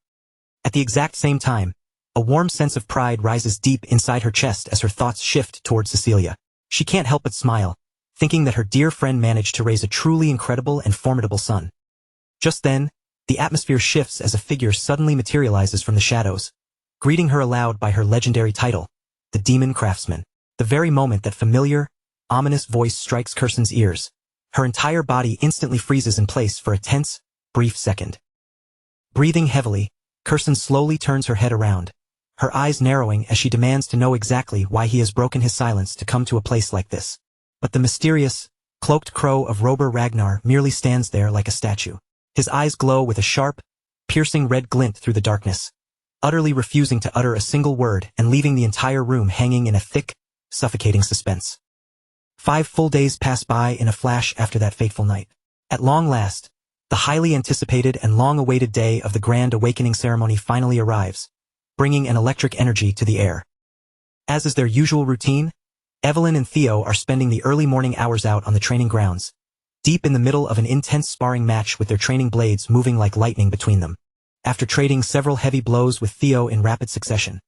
At the exact same time, a warm sense of pride rises deep inside her chest as her thoughts shift toward Cecilia. She can't help but smile, thinking that her dear friend managed to raise a truly incredible and formidable son. Just then, the atmosphere shifts as a figure suddenly materializes from the shadows, greeting her aloud by her legendary title, the Demon Craftsman. The very moment that familiar, ominous voice strikes Curson's ears, Her entire body instantly freezes in place for a tense, brief second. Breathing heavily, Kirsten slowly turns her head around, her eyes narrowing as she demands to know exactly why he has broken his silence to come to a place like this. But the mysterious, cloaked crow of Rober Ragnar merely stands there like a statue. His eyes glow with a sharp, piercing red glint through the darkness, utterly refusing to utter a single word and leaving the entire room hanging in a thick, suffocating suspense. 5 full days pass by in a flash after that fateful night. At long last, the highly anticipated and long-awaited day of the Grand Awakening ceremony finally arrives, bringing an electric energy to the air. As is their usual routine, Evelyn and Theo are spending the early morning hours out on the training grounds, deep in the middle of an intense sparring match with their training blades moving like lightning between them. After trading several heavy blows with Theo in rapid succession,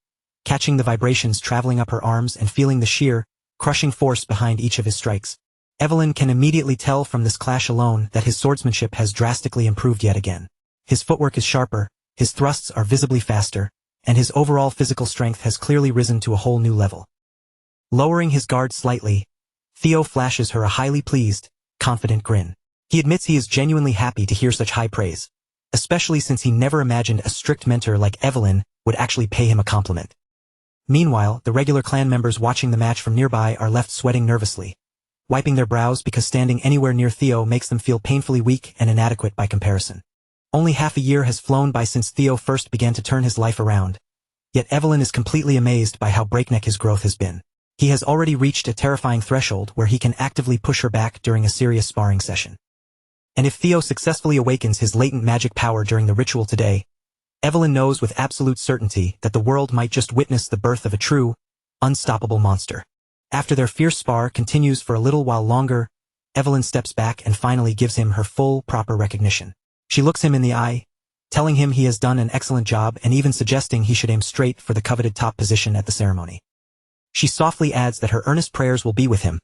catching the vibrations traveling up her arms and feeling the sheer, crushing force behind each of his strikes, Evelyn can immediately tell from this clash alone that his swordsmanship has drastically improved yet again. His footwork is sharper, his thrusts are visibly faster, and his overall physical strength has clearly risen to a whole new level. Lowering his guard slightly, Theo flashes her a highly pleased, confident grin. He admits he is genuinely happy to hear such high praise, especially since he never imagined a strict mentor like Evelyn would actually pay him a compliment. Meanwhile, the regular clan members watching the match from nearby are left sweating nervously, wiping their brows because standing anywhere near Theo makes them feel painfully weak and inadequate by comparison. Only half a year has flown by since Theo first began to turn his life around, yet Evelyn is completely amazed by how breakneck his growth has been. He has already reached a terrifying threshold where he can actively push her back during a serious sparring session. And if Theo successfully awakens his latent magic power during the ritual today, Evelyn knows with absolute certainty that the world might just witness the birth of a true, unstoppable monster. After their fierce spar continues for a little while longer, Evelyn steps back and finally gives him her full, proper recognition. She looks him in the eye, telling him he has done an excellent job and even suggesting he should aim straight for the coveted top position at the ceremony. She softly adds that her earnest prayers will be with him,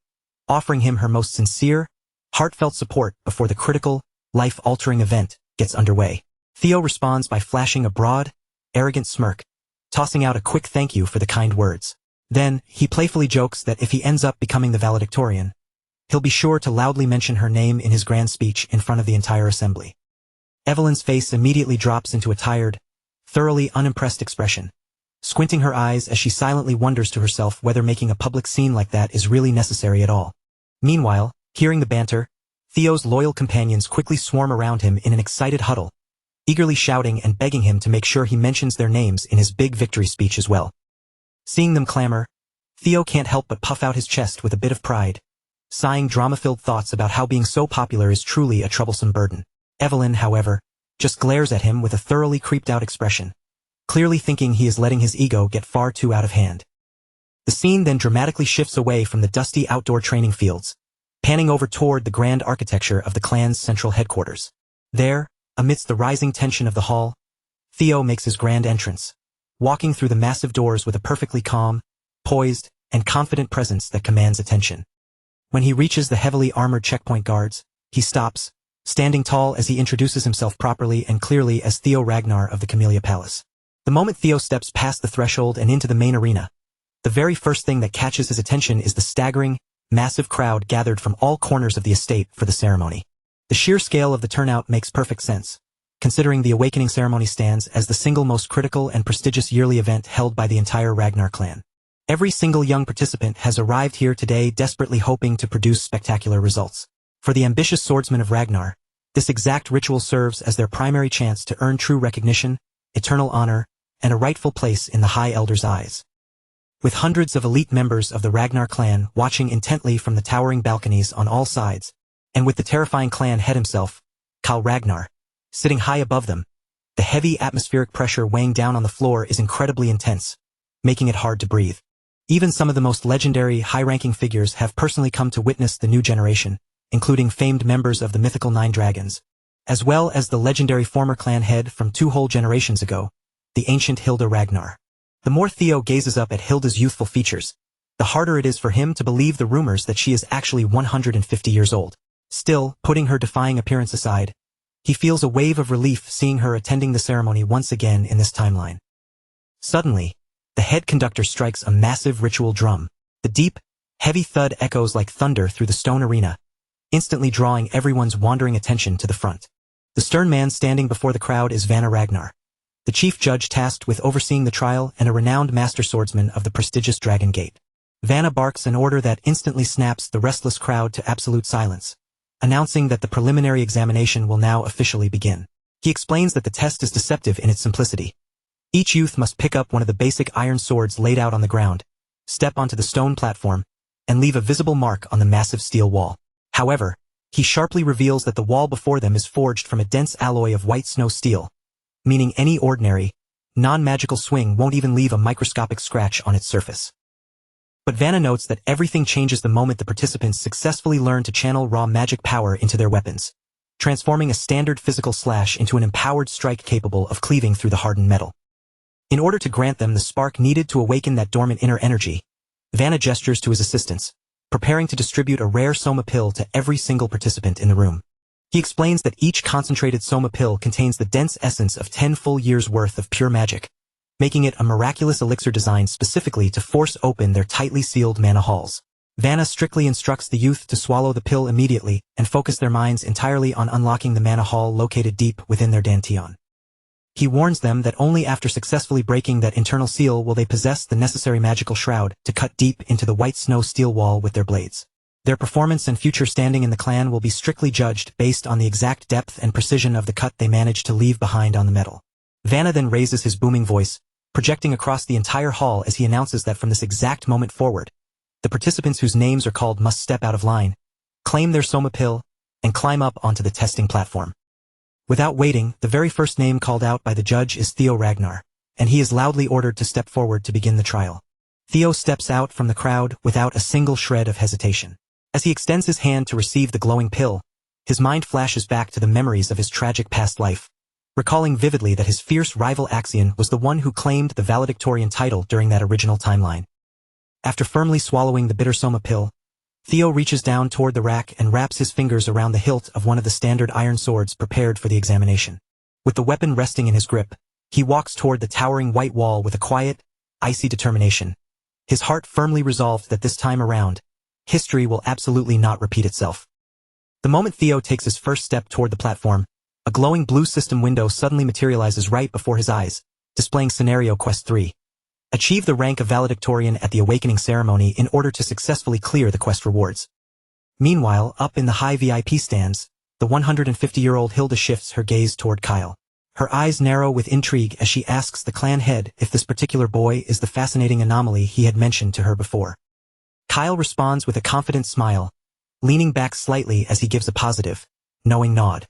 offering him her most sincere, heartfelt support before the critical, life-altering event gets underway. Theo responds by flashing a broad, arrogant smirk, tossing out a quick thank you for the kind words. Then, he playfully jokes that if he ends up becoming the valedictorian, he'll be sure to loudly mention her name in his grand speech in front of the entire assembly. Evelyn's face immediately drops into a tired, thoroughly unimpressed expression, squinting her eyes as she silently wonders to herself whether making a public scene like that is really necessary at all. Meanwhile, hearing the banter, Theo's loyal companions quickly swarm around him in an excited huddle, eagerly shouting and begging him to make sure he mentions their names in his big victory speech as well. Seeing them clamor, Theo can't help but puff out his chest with a bit of pride, sighing drama-filled thoughts about how being so popular is truly a troublesome burden. Evelyn, however, just glares at him with a thoroughly creeped-out expression, clearly thinking he is letting his ego get far too out of hand. The scene then dramatically shifts away from the dusty outdoor training fields, panning over toward the grand architecture of the clan's central headquarters. There, amidst the rising tension of the hall, Theo makes his grand entrance, walking through the massive doors with a perfectly calm, poised, and confident presence that commands attention. When he reaches the heavily armored checkpoint guards, he stops, standing tall as he introduces himself properly and clearly as Theo Ragnar of the Camellia Palace. The moment Theo steps past the threshold and into the main arena, the very first thing that catches his attention is the staggering, massive crowd gathered from all corners of the estate for the ceremony. The sheer scale of the turnout makes perfect sense, considering the awakening ceremony stands as the single most critical and prestigious yearly event held by the entire Ragnar clan. Every single young participant has arrived here today desperately hoping to produce spectacular results. For the ambitious swordsmen of Ragnar, this exact ritual serves as their primary chance to earn true recognition, eternal honor, and a rightful place in the High Elder's eyes. With hundreds of elite members of the Ragnar clan watching intently from the towering balconies on all sides, and with the terrifying clan head himself, Khal Ragnar, sitting high above them, the heavy atmospheric pressure weighing down on the floor is incredibly intense, making it hard to breathe. Even some of the most legendary, high-ranking figures have personally come to witness the new generation, including famed members of the mythical Nine Dragons, as well as the legendary former clan head from 2 whole generations ago, the ancient Hilda Ragnar. The more Theo gazes up at Hilda's youthful features, the harder it is for him to believe the rumors that she is actually 150 years old. Still, putting her defying appearance aside, he feels a wave of relief seeing her attending the ceremony once again in this timeline. Suddenly, the head conductor strikes a massive ritual drum. The deep, heavy thud echoes like thunder through the stone arena, instantly drawing everyone's wandering attention to the front. The stern man standing before the crowd is Vanna Ragnar, the chief judge tasked with overseeing the trial and a renowned master swordsman of the prestigious Dragon Gate. Vanna barks an order that instantly snaps the restless crowd to absolute silence, announcing that the preliminary examination will now officially begin. He explains that the test is deceptive in its simplicity. Each youth must pick up one of the basic iron swords laid out on the ground, step onto the stone platform, and leave a visible mark on the massive steel wall. However, he sharply reveals that the wall before them is forged from a dense alloy of white snow steel, meaning any ordinary, non-magical swing won't even leave a microscopic scratch on its surface. But Vanna notes that everything changes the moment the participants successfully learn to channel raw magic power into their weapons, transforming a standard physical slash into an empowered strike capable of cleaving through the hardened metal. In order to grant them the spark needed to awaken that dormant inner energy, Vanna gestures to his assistants, preparing to distribute a rare soma pill to every single participant in the room. He explains that each concentrated soma pill contains the dense essence of 10 full years' worth of pure magic, making it a miraculous elixir designed specifically to force open their tightly sealed mana halls. Vanna strictly instructs the youth to swallow the pill immediately and focus their minds entirely on unlocking the mana hall located deep within their dantian. He warns them that only after successfully breaking that internal seal will they possess the necessary magical shroud to cut deep into the white snow steel wall with their blades. Their performance and future standing in the clan will be strictly judged based on the exact depth and precision of the cut they manage to leave behind on the metal. Vanna then raises his booming voice, projecting across the entire hall as he announces that from this exact moment forward, the participants whose names are called must step out of line, claim their soma pill, and climb up onto the testing platform. Without waiting, the very first name called out by the judge is Theo Ragnar, and he is loudly ordered to step forward to begin the trial. Theo steps out from the crowd without a single shred of hesitation. As he extends his hand to receive the glowing pill, his mind flashes back to the memories of his tragic past life, recalling vividly that his fierce rival Axion was the one who claimed the valedictorian title during that original timeline. After firmly swallowing the bitter soma pill, Theo reaches down toward the rack and wraps his fingers around the hilt of one of the standard iron swords prepared for the examination. With the weapon resting in his grip, he walks toward the towering white wall with a quiet, icy determination, his heart firmly resolved that this time around, history will absolutely not repeat itself. The moment Theo takes his first step toward the platform, a glowing blue system window suddenly materializes right before his eyes, displaying Scenario Quest 3. Achieve the rank of valedictorian at the awakening ceremony in order to successfully clear the quest rewards. Meanwhile, up in the high VIP stands, the 150-year-old Hilda shifts her gaze toward Kyle. Her eyes narrow with intrigue as she asks the clan head if this particular boy is the fascinating anomaly he had mentioned to her before. Kyle responds with a confident smile, leaning back slightly as he gives a positive, knowing nod.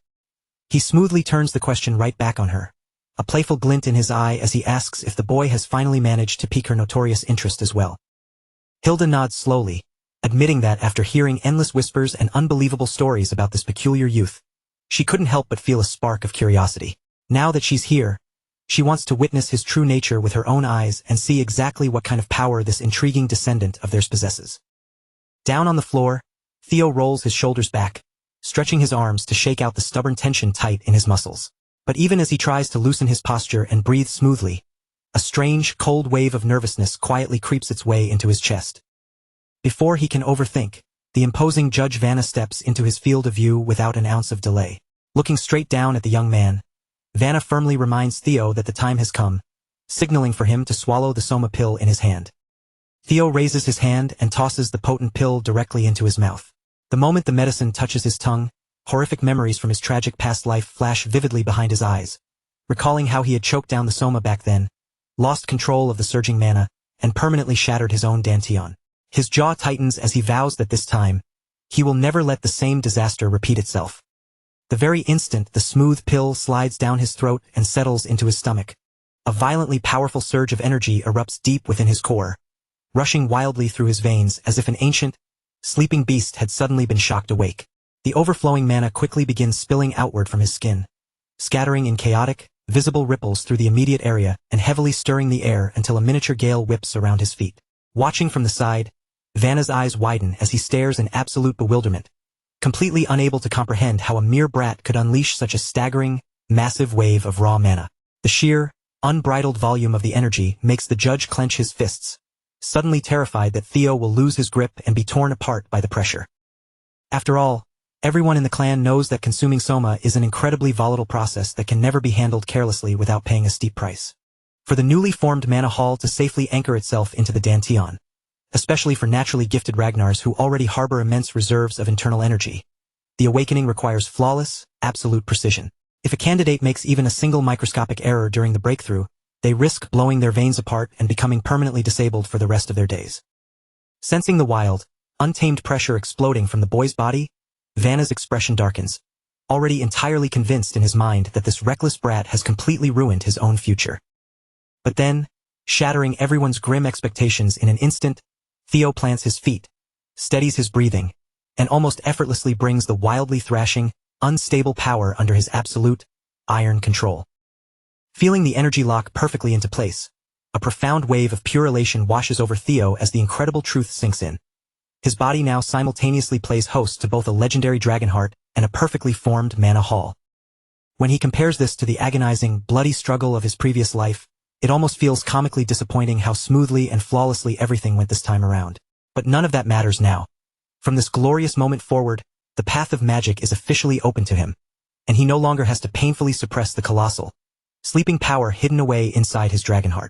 He smoothly turns the question right back on her, a playful glint in his eye as he asks if the boy has finally managed to pique her notorious interest as well. Hilda nods slowly, admitting that after hearing endless whispers and unbelievable stories about this peculiar youth, she couldn't help but feel a spark of curiosity. Now that she's here, she wants to witness his true nature with her own eyes and see exactly what kind of power this intriguing descendant of theirs possesses. Down on the floor, Theo rolls his shoulders back, stretching his arms to shake out the stubborn tension tight in his muscles. But even as he tries to loosen his posture and breathe smoothly, a strange, cold wave of nervousness quietly creeps its way into his chest. Before he can overthink, the imposing Judge Vanna steps into his field of view without an ounce of delay. Looking straight down at the young man, Vanna firmly reminds Theo that the time has come, signaling for him to swallow the soma pill in his hand. Theo raises his hand and tosses the potent pill directly into his mouth. The moment the medicine touches his tongue, horrific memories from his tragic past life flash vividly behind his eyes, recalling how he had choked down the soma back then, lost control of the surging mana, and permanently shattered his own dantian. His jaw tightens as he vows that this time, he will never let the same disaster repeat itself. The very instant the smooth pill slides down his throat and settles into his stomach, a violently powerful surge of energy erupts deep within his core, rushing wildly through his veins as if an ancient, sleeping beast had suddenly been shocked awake. The overflowing mana quickly begins spilling outward from his skin, scattering in chaotic, visible ripples through the immediate area and heavily stirring the air until a miniature gale whips around his feet. Watching from the side, Vanna's eyes widen as he stares in absolute bewilderment, completely unable to comprehend how a mere brat could unleash such a staggering, massive wave of raw mana. The sheer, unbridled volume of the energy makes the judge clench his fists, suddenly terrified that Theo will lose his grip and be torn apart by the pressure. After all, Everyone in the clan knows that consuming soma is an incredibly volatile process that can never be handled carelessly without paying a steep price. For the newly formed mana hall to safely anchor itself into the Danteon, especially for naturally gifted Ragnars who already harbor immense reserves of internal energy, the awakening requires flawless, absolute precision. If a candidate makes even a single microscopic error during the breakthrough, they risk blowing their veins apart and becoming permanently disabled for the rest of their days. Sensing the wild, untamed pressure exploding from the boy's body, Vanna's expression darkens, already entirely convinced in his mind that this reckless brat has completely ruined his own future. But then, shattering everyone's grim expectations in an instant, Theo plants his feet, steadies his breathing, and almost effortlessly brings the wildly thrashing, unstable power under his absolute, iron control. Feeling the energy lock perfectly into place, a profound wave of pure elation washes over Theo as the incredible truth sinks in. His body now simultaneously plays host to both a legendary Dragonheart and a perfectly formed mana hall. When he compares this to the agonizing, bloody struggle of his previous life, it almost feels comically disappointing how smoothly and flawlessly everything went this time around. But none of that matters now. From this glorious moment forward, the path of magic is officially open to him, and he no longer has to painfully suppress the colossal, sleeping power hidden away inside his Dragonheart.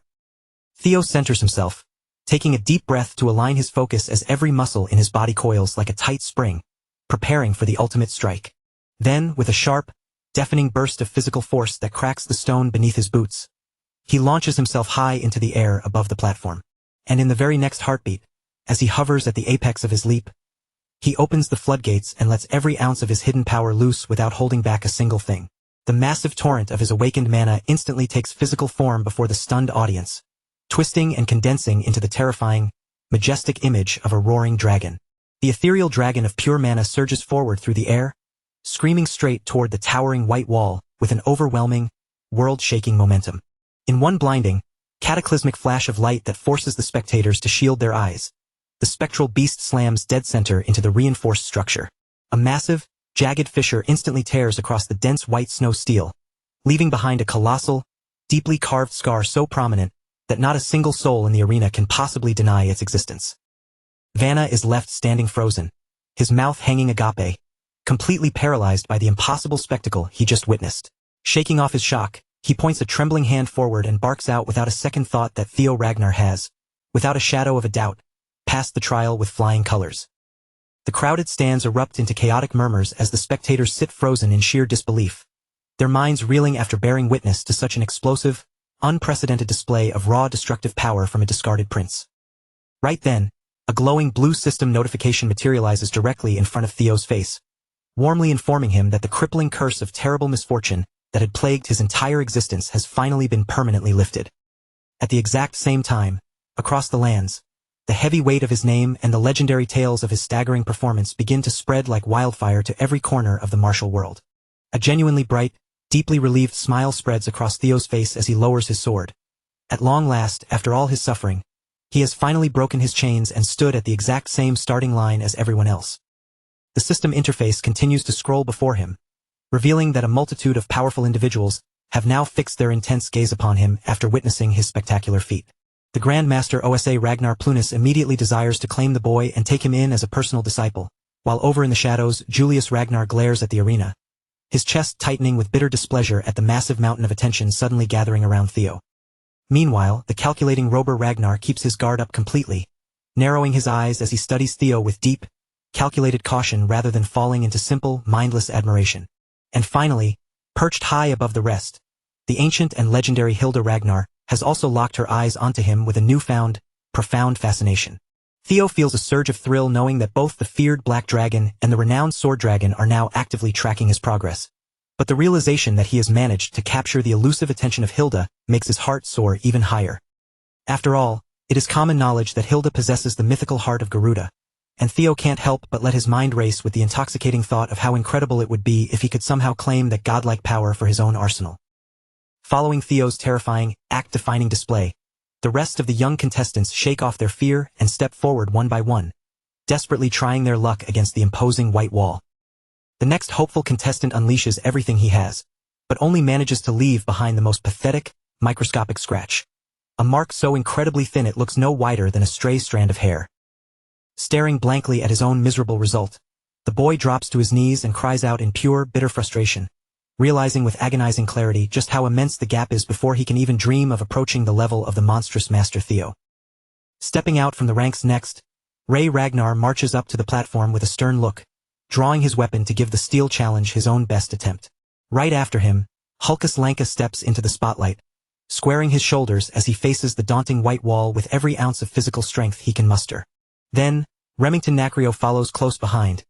Theo centers himself, taking a deep breath to align his focus as every muscle in his body coils like a tight spring, preparing for the ultimate strike. Then, with a sharp, deafening burst of physical force that cracks the stone beneath his boots, he launches himself high into the air above the platform. And in the very next heartbeat, as he hovers at the apex of his leap, he opens the floodgates and lets every ounce of his hidden power loose without holding back a single thing. The massive torrent of his awakened mana instantly takes physical form before the stunned audience, twisting and condensing into the terrifying, majestic image of a roaring dragon. The ethereal dragon of pure mana surges forward through the air, screaming straight toward the towering white wall with an overwhelming, world-shaking momentum. In one blinding, cataclysmic flash of light that forces the spectators to shield their eyes, the spectral beast slams dead center into the reinforced structure. A massive, jagged fissure instantly tears across the dense white snow steel, leaving behind a colossal, deeply carved scar so prominent that not a single soul in the arena can possibly deny its existence. Vanna is left standing frozen, his mouth hanging agape, completely paralyzed by the impossible spectacle he just witnessed. Shaking off his shock, he points a trembling hand forward and barks out without a second thought that Theo Ragnar has, without a shadow of a doubt, passed the trial with flying colors. The crowded stands erupt into chaotic murmurs as the spectators sit frozen in sheer disbelief, their minds reeling after bearing witness to such an explosive, unprecedented display of raw destructive power from a discarded prince. Right then, a glowing blue system notification materializes directly in front of Theo's face, warmly informing him that the crippling curse of terrible misfortune that had plagued his entire existence has finally been permanently lifted. At the exact same time, across the lands, the heavy weight of his name and the legendary tales of his staggering performance begin to spread like wildfire to every corner of the martial world. A genuinely bright, deeply relieved smile spreads across Theo's face as he lowers his sword. At long last, after all his suffering, he has finally broken his chains and stood at the exact same starting line as everyone else. The system interface continues to scroll before him, revealing that a multitude of powerful individuals have now fixed their intense gaze upon him after witnessing his spectacular feat. The Grand Master Osa Ragnar Plunis immediately desires to claim the boy and take him in as a personal disciple, while over in the shadows Julius Ragnar glares at the arena, his chest tightening with bitter displeasure at the massive mountain of attention suddenly gathering around Theo. Meanwhile, the calculating Rober Ragnar keeps his guard up completely, narrowing his eyes as he studies Theo with deep, calculated caution rather than falling into simple, mindless admiration. And finally, perched high above the rest, the ancient and legendary Hilda Ragnar has also locked her eyes onto him with a newfound, profound fascination. Theo feels a surge of thrill knowing that both the feared Black Dragon and the renowned Sword Dragon are now actively tracking his progress. But the realization that he has managed to capture the elusive attention of Hilda makes his heart soar even higher. After all, it is common knowledge that Hilda possesses the mythical heart of Garuda, and Theo can't help but let his mind race with the intoxicating thought of how incredible it would be if he could somehow claim that godlike power for his own arsenal. Following Theo's terrifying, act-defining display, the rest of the young contestants shake off their fear and step forward one by one, desperately trying their luck against the imposing white wall. The next hopeful contestant unleashes everything he has, but only manages to leave behind the most pathetic, microscopic scratch. A mark so incredibly thin it looks no wider than a stray strand of hair. Staring blankly at his own miserable result, The boy drops to his knees and cries out in pure, bitter frustration, realizing with agonizing clarity just how immense the gap is before he can even dream of approaching the level of the monstrous Master Theo. Stepping out from the ranks next, Ray Ragnar marches up to the platform with a stern look, drawing his weapon to give the steel challenge his own best attempt. Right after him, Hulkus Lanka steps into the spotlight, squaring his shoulders as he faces the daunting white wall with every ounce of physical strength he can muster. Then, Remington Nacrio follows close behind,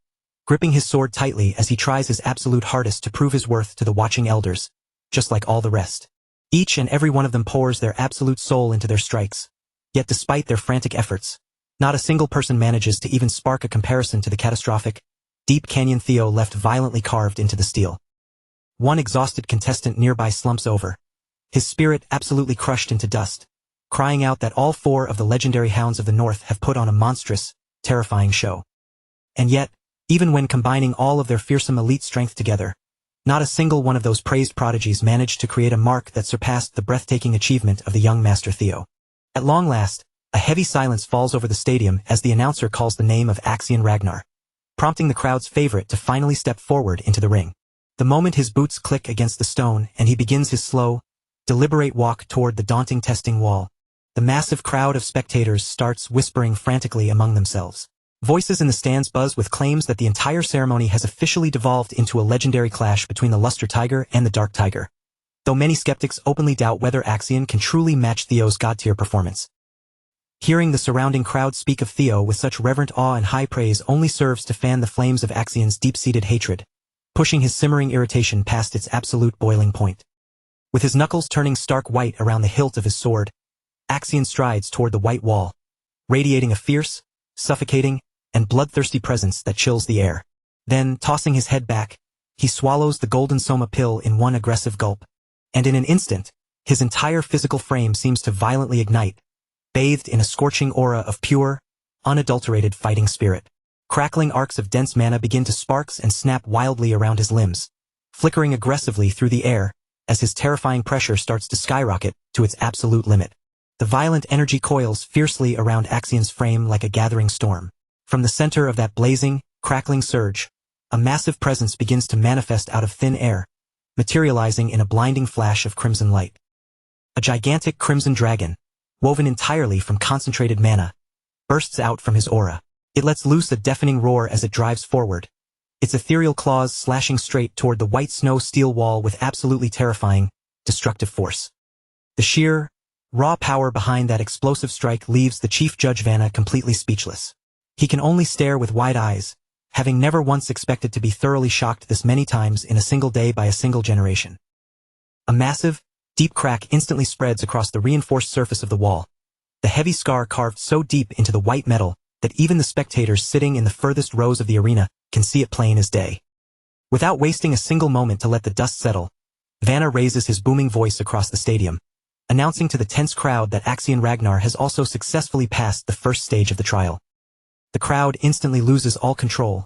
gripping his sword tightly as he tries his absolute hardest to prove his worth to the watching elders, just like all the rest. Each and every one of them pours their absolute soul into their strikes, yet despite their frantic efforts, not a single person manages to even spark a comparison to the catastrophic, Deep Canyon Theo left violently carved into the steel. One exhausted contestant nearby slumps over, his spirit absolutely crushed into dust, crying out that all 4 of the legendary hounds of the North have put on a monstrous, terrifying show. And yet, even when combining all of their fearsome elite strength together, not a single one of those praised prodigies managed to create a mark that surpassed the breathtaking achievement of the young Master Theo. At long last, a heavy silence falls over the stadium as the announcer calls the name of Axion Ragnar, prompting the crowd's favorite to finally step forward into the ring. The moment his boots click against the stone and he begins his slow, deliberate walk toward the daunting testing wall, the massive crowd of spectators starts whispering frantically among themselves. Voices in the stands buzz with claims that the entire ceremony has officially devolved into a legendary clash between the Luster Tiger and the Dark Tiger, though many skeptics openly doubt whether Axion can truly match Theo's god-tier performance. Hearing the surrounding crowd speak of Theo with such reverent awe and high praise only serves to fan the flames of Axion's deep-seated hatred, pushing his simmering irritation past its absolute boiling point. With his knuckles turning stark white around the hilt of his sword, Axion strides toward the white wall, radiating a fierce, suffocating, and bloodthirsty presence that chills the air. Then, tossing his head back, he swallows the golden soma pill in one aggressive gulp, and in an instant, his entire physical frame seems to violently ignite, bathed in a scorching aura of pure, unadulterated fighting spirit. Crackling arcs of dense mana begin to sparks and snap wildly around his limbs, flickering aggressively through the air as his terrifying pressure starts to skyrocket to its absolute limit. The violent energy coils fiercely around Axion's frame like a gathering storm. From the center of that blazing, crackling surge, a massive presence begins to manifest out of thin air, materializing in a blinding flash of crimson light. A gigantic crimson dragon, woven entirely from concentrated mana, bursts out from his aura. It lets loose a deafening roar as it drives forward, its ethereal claws slashing straight toward the white snow steel wall with absolutely terrifying, destructive force. The sheer, raw power behind that explosive strike leaves the Chief Judge Vanna completely speechless. He can only stare with wide eyes, having never once expected to be thoroughly shocked this many times in a single day by a single generation. A massive, deep crack instantly spreads across the reinforced surface of the wall, the heavy scar carved so deep into the white metal that even the spectators sitting in the furthest rows of the arena can see it plain as day. Without wasting a single moment to let the dust settle, Vanna raises his booming voice across the stadium, announcing to the tense crowd that Axion Ragnar has also successfully passed the first stage of the trial. The crowd instantly loses all control,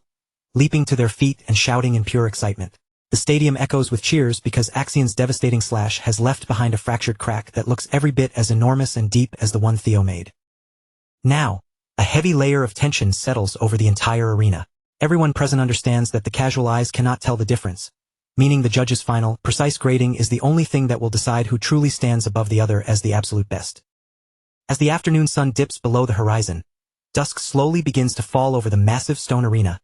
leaping to their feet and shouting in pure excitement. The stadium echoes with cheers because Axion's devastating slash has left behind a fractured crack that looks every bit as enormous and deep as the one Theo made. Now, a heavy layer of tension settles over the entire arena. Everyone present understands that the casual eyes cannot tell the difference, meaning the judge's final, precise grading is the only thing that will decide who truly stands above the other as the absolute best. As the afternoon sun dips below the horizon, dusk slowly begins to fall over the massive stone arena,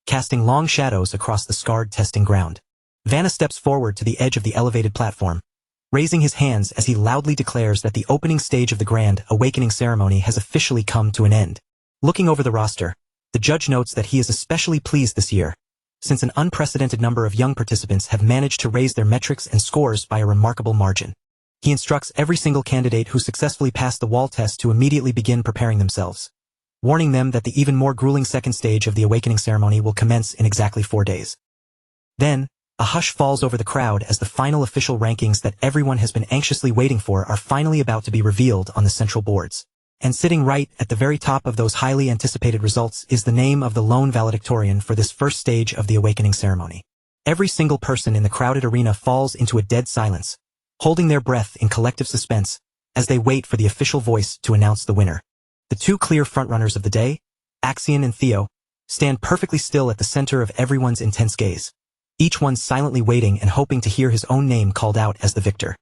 casting long shadows across the scarred testing ground. Vanna steps forward to the edge of the elevated platform, raising his hands as he loudly declares that the opening stage of the Grand Awakening ceremony has officially come to an end. Looking over the roster, the judge notes that he is especially pleased this year, since an unprecedented number of young participants have managed to raise their metrics and scores by a remarkable margin. He instructs every single candidate who successfully passed the wall test to immediately begin preparing themselves, warning them that the even more grueling second stage of the awakening ceremony will commence in exactly 4 days. Then, a hush falls over the crowd as the final official rankings that everyone has been anxiously waiting for are finally about to be revealed on the central boards. And sitting right at the very top of those highly anticipated results is the name of the lone valedictorian for this first stage of the awakening ceremony. Every single person in the crowded arena falls into a dead silence, holding their breath in collective suspense as they wait for the official voice to announce the winner. The two clear frontrunners of the day, Axion and Theo, stand perfectly still at the center of everyone's intense gaze. Each one silently waiting and hoping to hear his own name called out as the victor.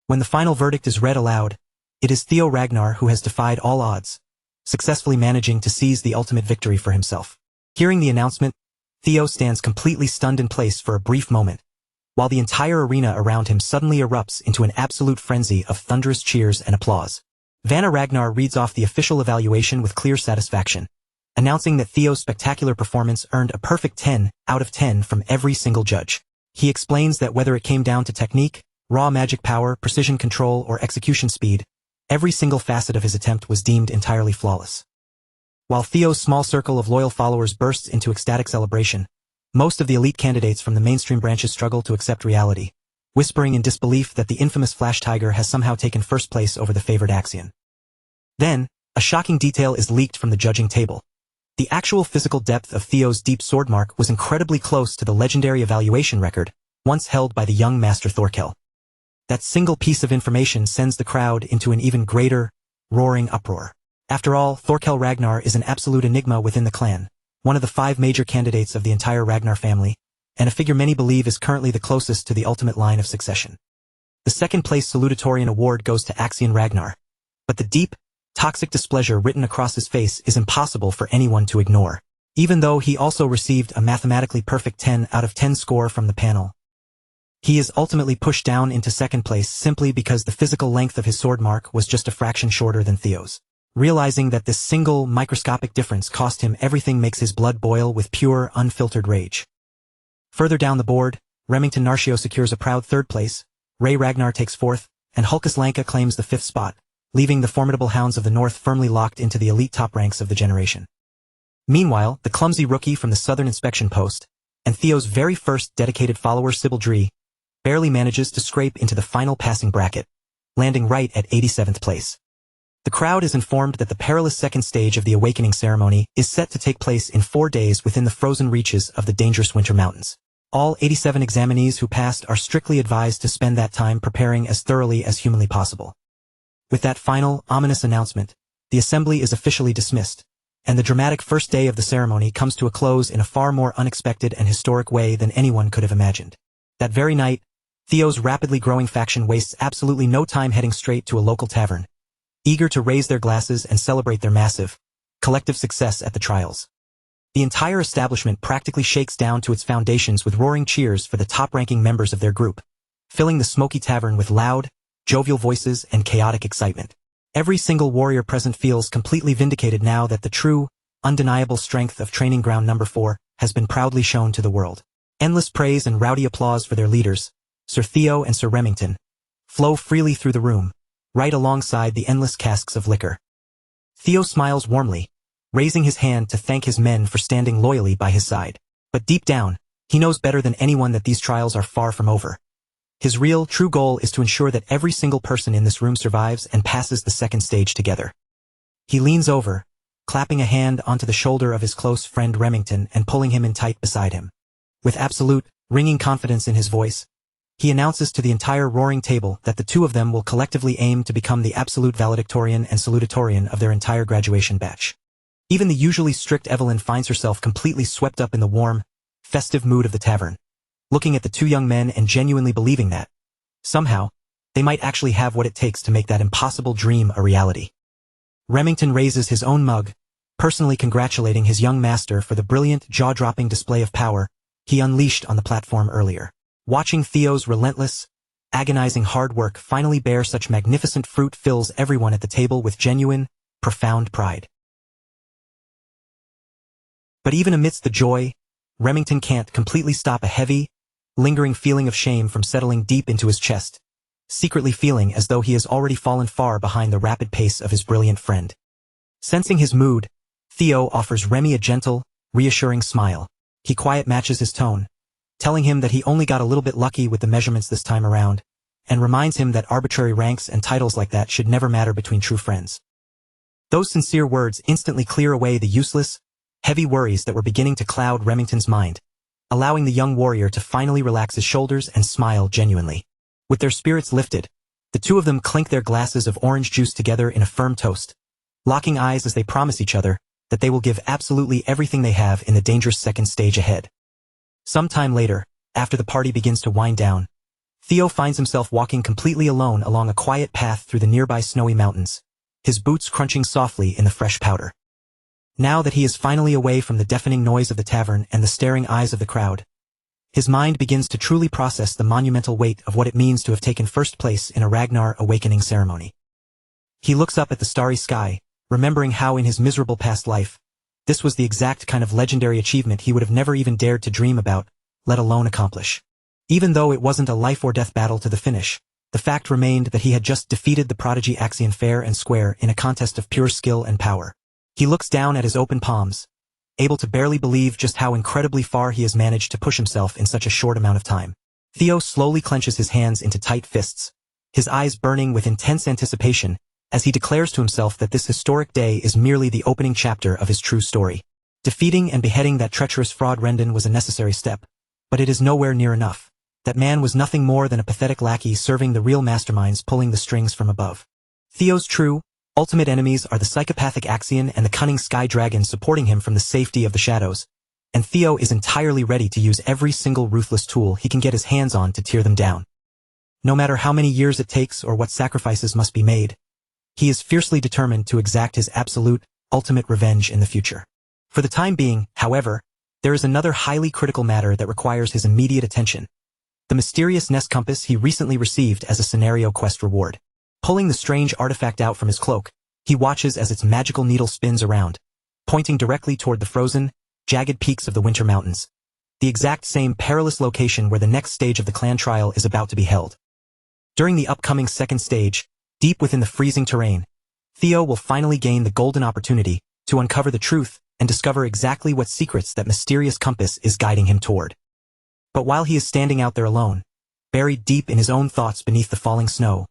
When the final verdict is read aloud, it is Theo Ragnar who has defied all odds, successfully managing to seize the ultimate victory for himself. Hearing the announcement, Theo stands completely stunned in place for a brief moment, while the entire arena around him suddenly erupts into an absolute frenzy of thunderous cheers and applause. Vanna Ragnar reads off the official evaluation with clear satisfaction, announcing that Theo's spectacular performance earned a perfect 10 out of 10 from every single judge. He explains that whether it came down to technique, raw magic power, precision control, or execution speed, every single facet of his attempt was deemed entirely flawless. While Theo's small circle of loyal followers bursts into ecstatic celebration, most of the elite candidates from the mainstream branches struggle to accept reality, whispering in disbelief that the infamous Flash Tiger has somehow taken first place over the favored Axion. Then, a shocking detail is leaked from the judging table. The actual physical depth of Theo's deep sword mark was incredibly close to the legendary evaluation record, once held by the young Master Thorkel. That single piece of information sends the crowd into an even greater, roaring uproar. After all, Thorkel Ragnar is an absolute enigma within the clan, one of the 5 major candidates of the entire Ragnar family, and a figure many believe is currently the closest to the ultimate line of succession. The second-place salutatorian award goes to Axion Ragnar, but the deep, toxic displeasure written across his face is impossible for anyone to ignore. Even though he also received a mathematically perfect 10 out of 10 score from the panel, he is ultimately pushed down into second place simply because the physical length of his sword mark was just a fraction shorter than Theo's. Realizing that this single, microscopic difference cost him everything makes his blood boil with pure, unfiltered rage. Further down the board, Remington Narcio secures a proud 3rd place, Ray Ragnar takes 4th, and Hulkus Lanka claims the 5th spot, leaving the formidable Hounds of the North firmly locked into the elite top ranks of the generation. Meanwhile, the clumsy rookie from the Southern Inspection Post, and Theo's very first dedicated follower Sybil Dree, barely manages to scrape into the final passing bracket, landing right at 87th place. The crowd is informed that the perilous second stage of the awakening ceremony is set to take place in 4 days within the frozen reaches of the dangerous winter mountains. All 87 examinees who passed are strictly advised to spend that time preparing as thoroughly as humanly possible. With that final, ominous announcement, the assembly is officially dismissed, and the dramatic first day of the ceremony comes to a close in a far more unexpected and historic way than anyone could have imagined. That very night, Theo's rapidly growing faction wastes absolutely no time heading straight to a local tavern, eager to raise their glasses and celebrate their massive, collective success at the trials. The entire establishment practically shakes down to its foundations with roaring cheers for the top-ranking members of their group, filling the smoky tavern with loud, jovial voices and chaotic excitement. Every single warrior present feels completely vindicated now that the true, undeniable strength of Training Ground Number 4 has been proudly shown to the world. Endless praise and rowdy applause for their leaders, Sir Theo and Sir Remington, flow freely through the room, right alongside the endless casks of liquor. Theo smiles warmly, raising his hand to thank his men for standing loyally by his side. But deep down, he knows better than anyone that these trials are far from over. His real, true goal is to ensure that every single person in this room survives and passes the second stage together. He leans over, clapping a hand onto the shoulder of his close friend Remington and pulling him in tight beside him. With absolute, ringing confidence in his voice, he announces to the entire roaring table that the two of them will collectively aim to become the absolute valedictorian and salutatorian of their entire graduation batch. Even the usually strict Evelyn finds herself completely swept up in the warm, festive mood of the tavern, looking at the two young men and genuinely believing that, somehow, they might actually have what it takes to make that impossible dream a reality. Remington raises his own mug, personally congratulating his young master for the brilliant, jaw-dropping display of power he unleashed on the platform earlier. Watching Theo's relentless, agonizing hard work finally bear such magnificent fruit fills everyone at the table with genuine, profound pride. But even amidst the joy, Remington can't completely stop a heavy, lingering feeling of shame from settling deep into his chest, secretly feeling as though he has already fallen far behind the rapid pace of his brilliant friend. Sensing his mood, Theo offers Remy a gentle, reassuring smile. He quiet matches his tone, telling him that he only got a little bit lucky with the measurements this time around, and reminds him that arbitrary ranks and titles like that should never matter between true friends. Those sincere words instantly clear away the useless, heavy worries that were beginning to cloud Remington's mind, allowing the young warrior to finally relax his shoulders and smile genuinely. With their spirits lifted, the two of them clink their glasses of orange juice together in a firm toast, locking eyes as they promise each other that they will give absolutely everything they have in the dangerous second stage ahead. Some time later, after the party begins to wind down, Theo finds himself walking completely alone along a quiet path through the nearby snowy mountains, his boots crunching softly in the fresh powder. Now that he is finally away from the deafening noise of the tavern and the staring eyes of the crowd, his mind begins to truly process the monumental weight of what it means to have taken first place in a Ragnar awakening ceremony. He looks up at the starry sky, remembering how in his miserable past life, this was the exact kind of legendary achievement he would have never even dared to dream about, let alone accomplish. Even though it wasn't a life-or-death battle to the finish, the fact remained that he had just defeated the prodigy Axion fair and square in a contest of pure skill and power. He looks down at his open palms, able to barely believe just how incredibly far he has managed to push himself in such a short amount of time. Theo slowly clenches his hands into tight fists, his eyes burning with intense anticipation, as he declares to himself that this historic day is merely the opening chapter of his true story. Defeating and beheading that treacherous fraud Rendon was a necessary step, but it is nowhere near enough. That man was nothing more than a pathetic lackey serving the real masterminds pulling the strings from above. Theo's true, ultimate enemies are the psychopathic Axion and the cunning Sky Dragon supporting him from the safety of the shadows, and Theo is entirely ready to use every single ruthless tool he can get his hands on to tear them down. No matter how many years it takes or what sacrifices must be made, he is fiercely determined to exact his absolute, ultimate revenge in the future. For the time being, however, there is another highly critical matter that requires his immediate attention: the mysterious Nest Compass he recently received as a scenario quest reward. Pulling the strange artifact out from his cloak, he watches as its magical needle spins around, pointing directly toward the frozen, jagged peaks of the Winter Mountains, the exact same perilous location where the next stage of the clan trial is about to be held. During the upcoming second stage, deep within the freezing terrain, Theo will finally gain the golden opportunity to uncover the truth and discover exactly what secrets that mysterious compass is guiding him toward. But while he is standing out there alone, buried deep in his own thoughts beneath the falling snow,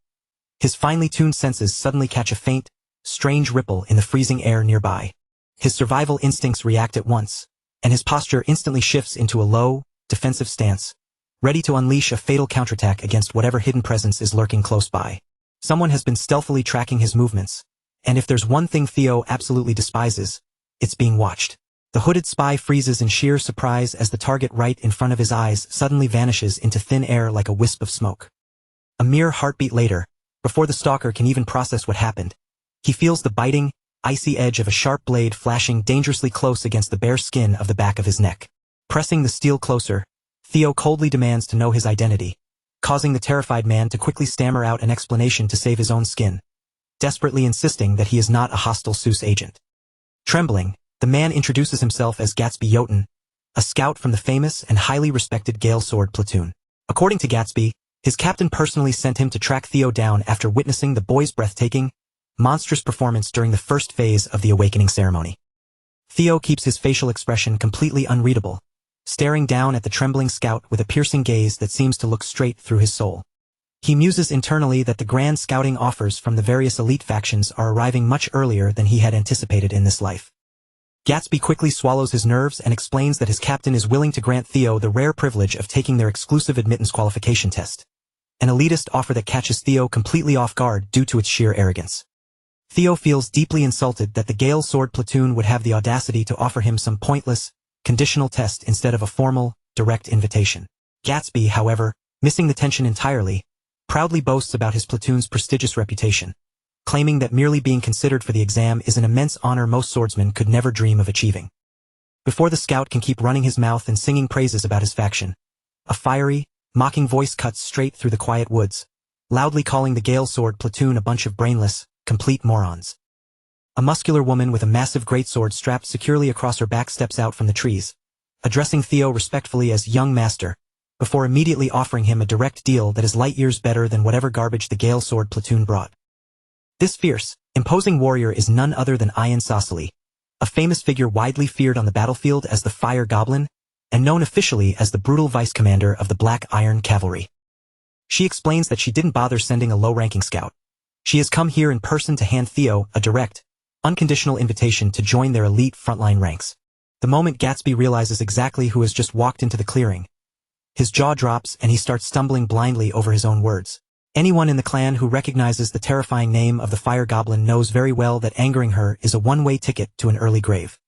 his finely tuned senses suddenly catch a faint, strange ripple in the freezing air nearby. His survival instincts react at once, and his posture instantly shifts into a low, defensive stance, ready to unleash a fatal counterattack against whatever hidden presence is lurking close by. Someone has been stealthily tracking his movements, and if there's one thing Theo absolutely despises, it's being watched. The hooded spy freezes in sheer surprise as the target right in front of his eyes suddenly vanishes into thin air like a wisp of smoke. A mere heartbeat later, before the stalker can even process what happened, he feels the biting, icy edge of a sharp blade flashing dangerously close against the bare skin of the back of his neck. Pressing the steel closer, Theo coldly demands to know his identity, causing the terrified man to quickly stammer out an explanation to save his own skin, desperately insisting that he is not a hostile Seuss agent. Trembling, the man introduces himself as Gatsby Jotun, a scout from the famous and highly respected Gale Sword platoon. According to Gatsby, his captain personally sent him to track Theo down after witnessing the boy's breathtaking, monstrous performance during the first phase of the awakening ceremony. Theo keeps his facial expression completely unreadable, staring down at the trembling scout with a piercing gaze that seems to look straight through his soul. He muses internally that the grand scouting offers from the various elite factions are arriving much earlier than he had anticipated in this life. Gatsby quickly swallows his nerves and explains that his captain is willing to grant Theo the rare privilege of taking their exclusive admittance qualification test, an elitist offer that catches Theo completely off guard due to its sheer arrogance. Theo feels deeply insulted that the Gale Sword platoon would have the audacity to offer him some pointless, conditional test instead of a formal, direct invitation. Gatsby, however, missing the tension entirely, proudly boasts about his platoon's prestigious reputation, claiming that merely being considered for the exam is an immense honor most swordsmen could never dream of achieving. Before the scout can keep running his mouth and singing praises about his faction, a fiery, mocking voice cuts straight through the quiet woods, loudly calling the Gale Sword platoon a bunch of brainless, complete morons. A muscular woman with a massive greatsword strapped securely across her back steps out from the trees, addressing Theo respectfully as young master, before immediately offering him a direct deal that is light years better than whatever garbage the Gale Sword platoon brought. This fierce, imposing warrior is none other than Ian Sosili, a famous figure widely feared on the battlefield as the Fire Goblin, and known officially as the brutal vice-commander of the Black Iron Cavalry. She explains that she didn't bother sending a low-ranking scout. She has come here in person to hand Theo a direct, unconditional invitation to join their elite frontline ranks. The moment Gatsby realizes exactly who has just walked into the clearing, his jaw drops and he starts stumbling blindly over his own words. Anyone in the clan who recognizes the terrifying name of the fire goblin knows very well that angering her is a one-way ticket to an early grave.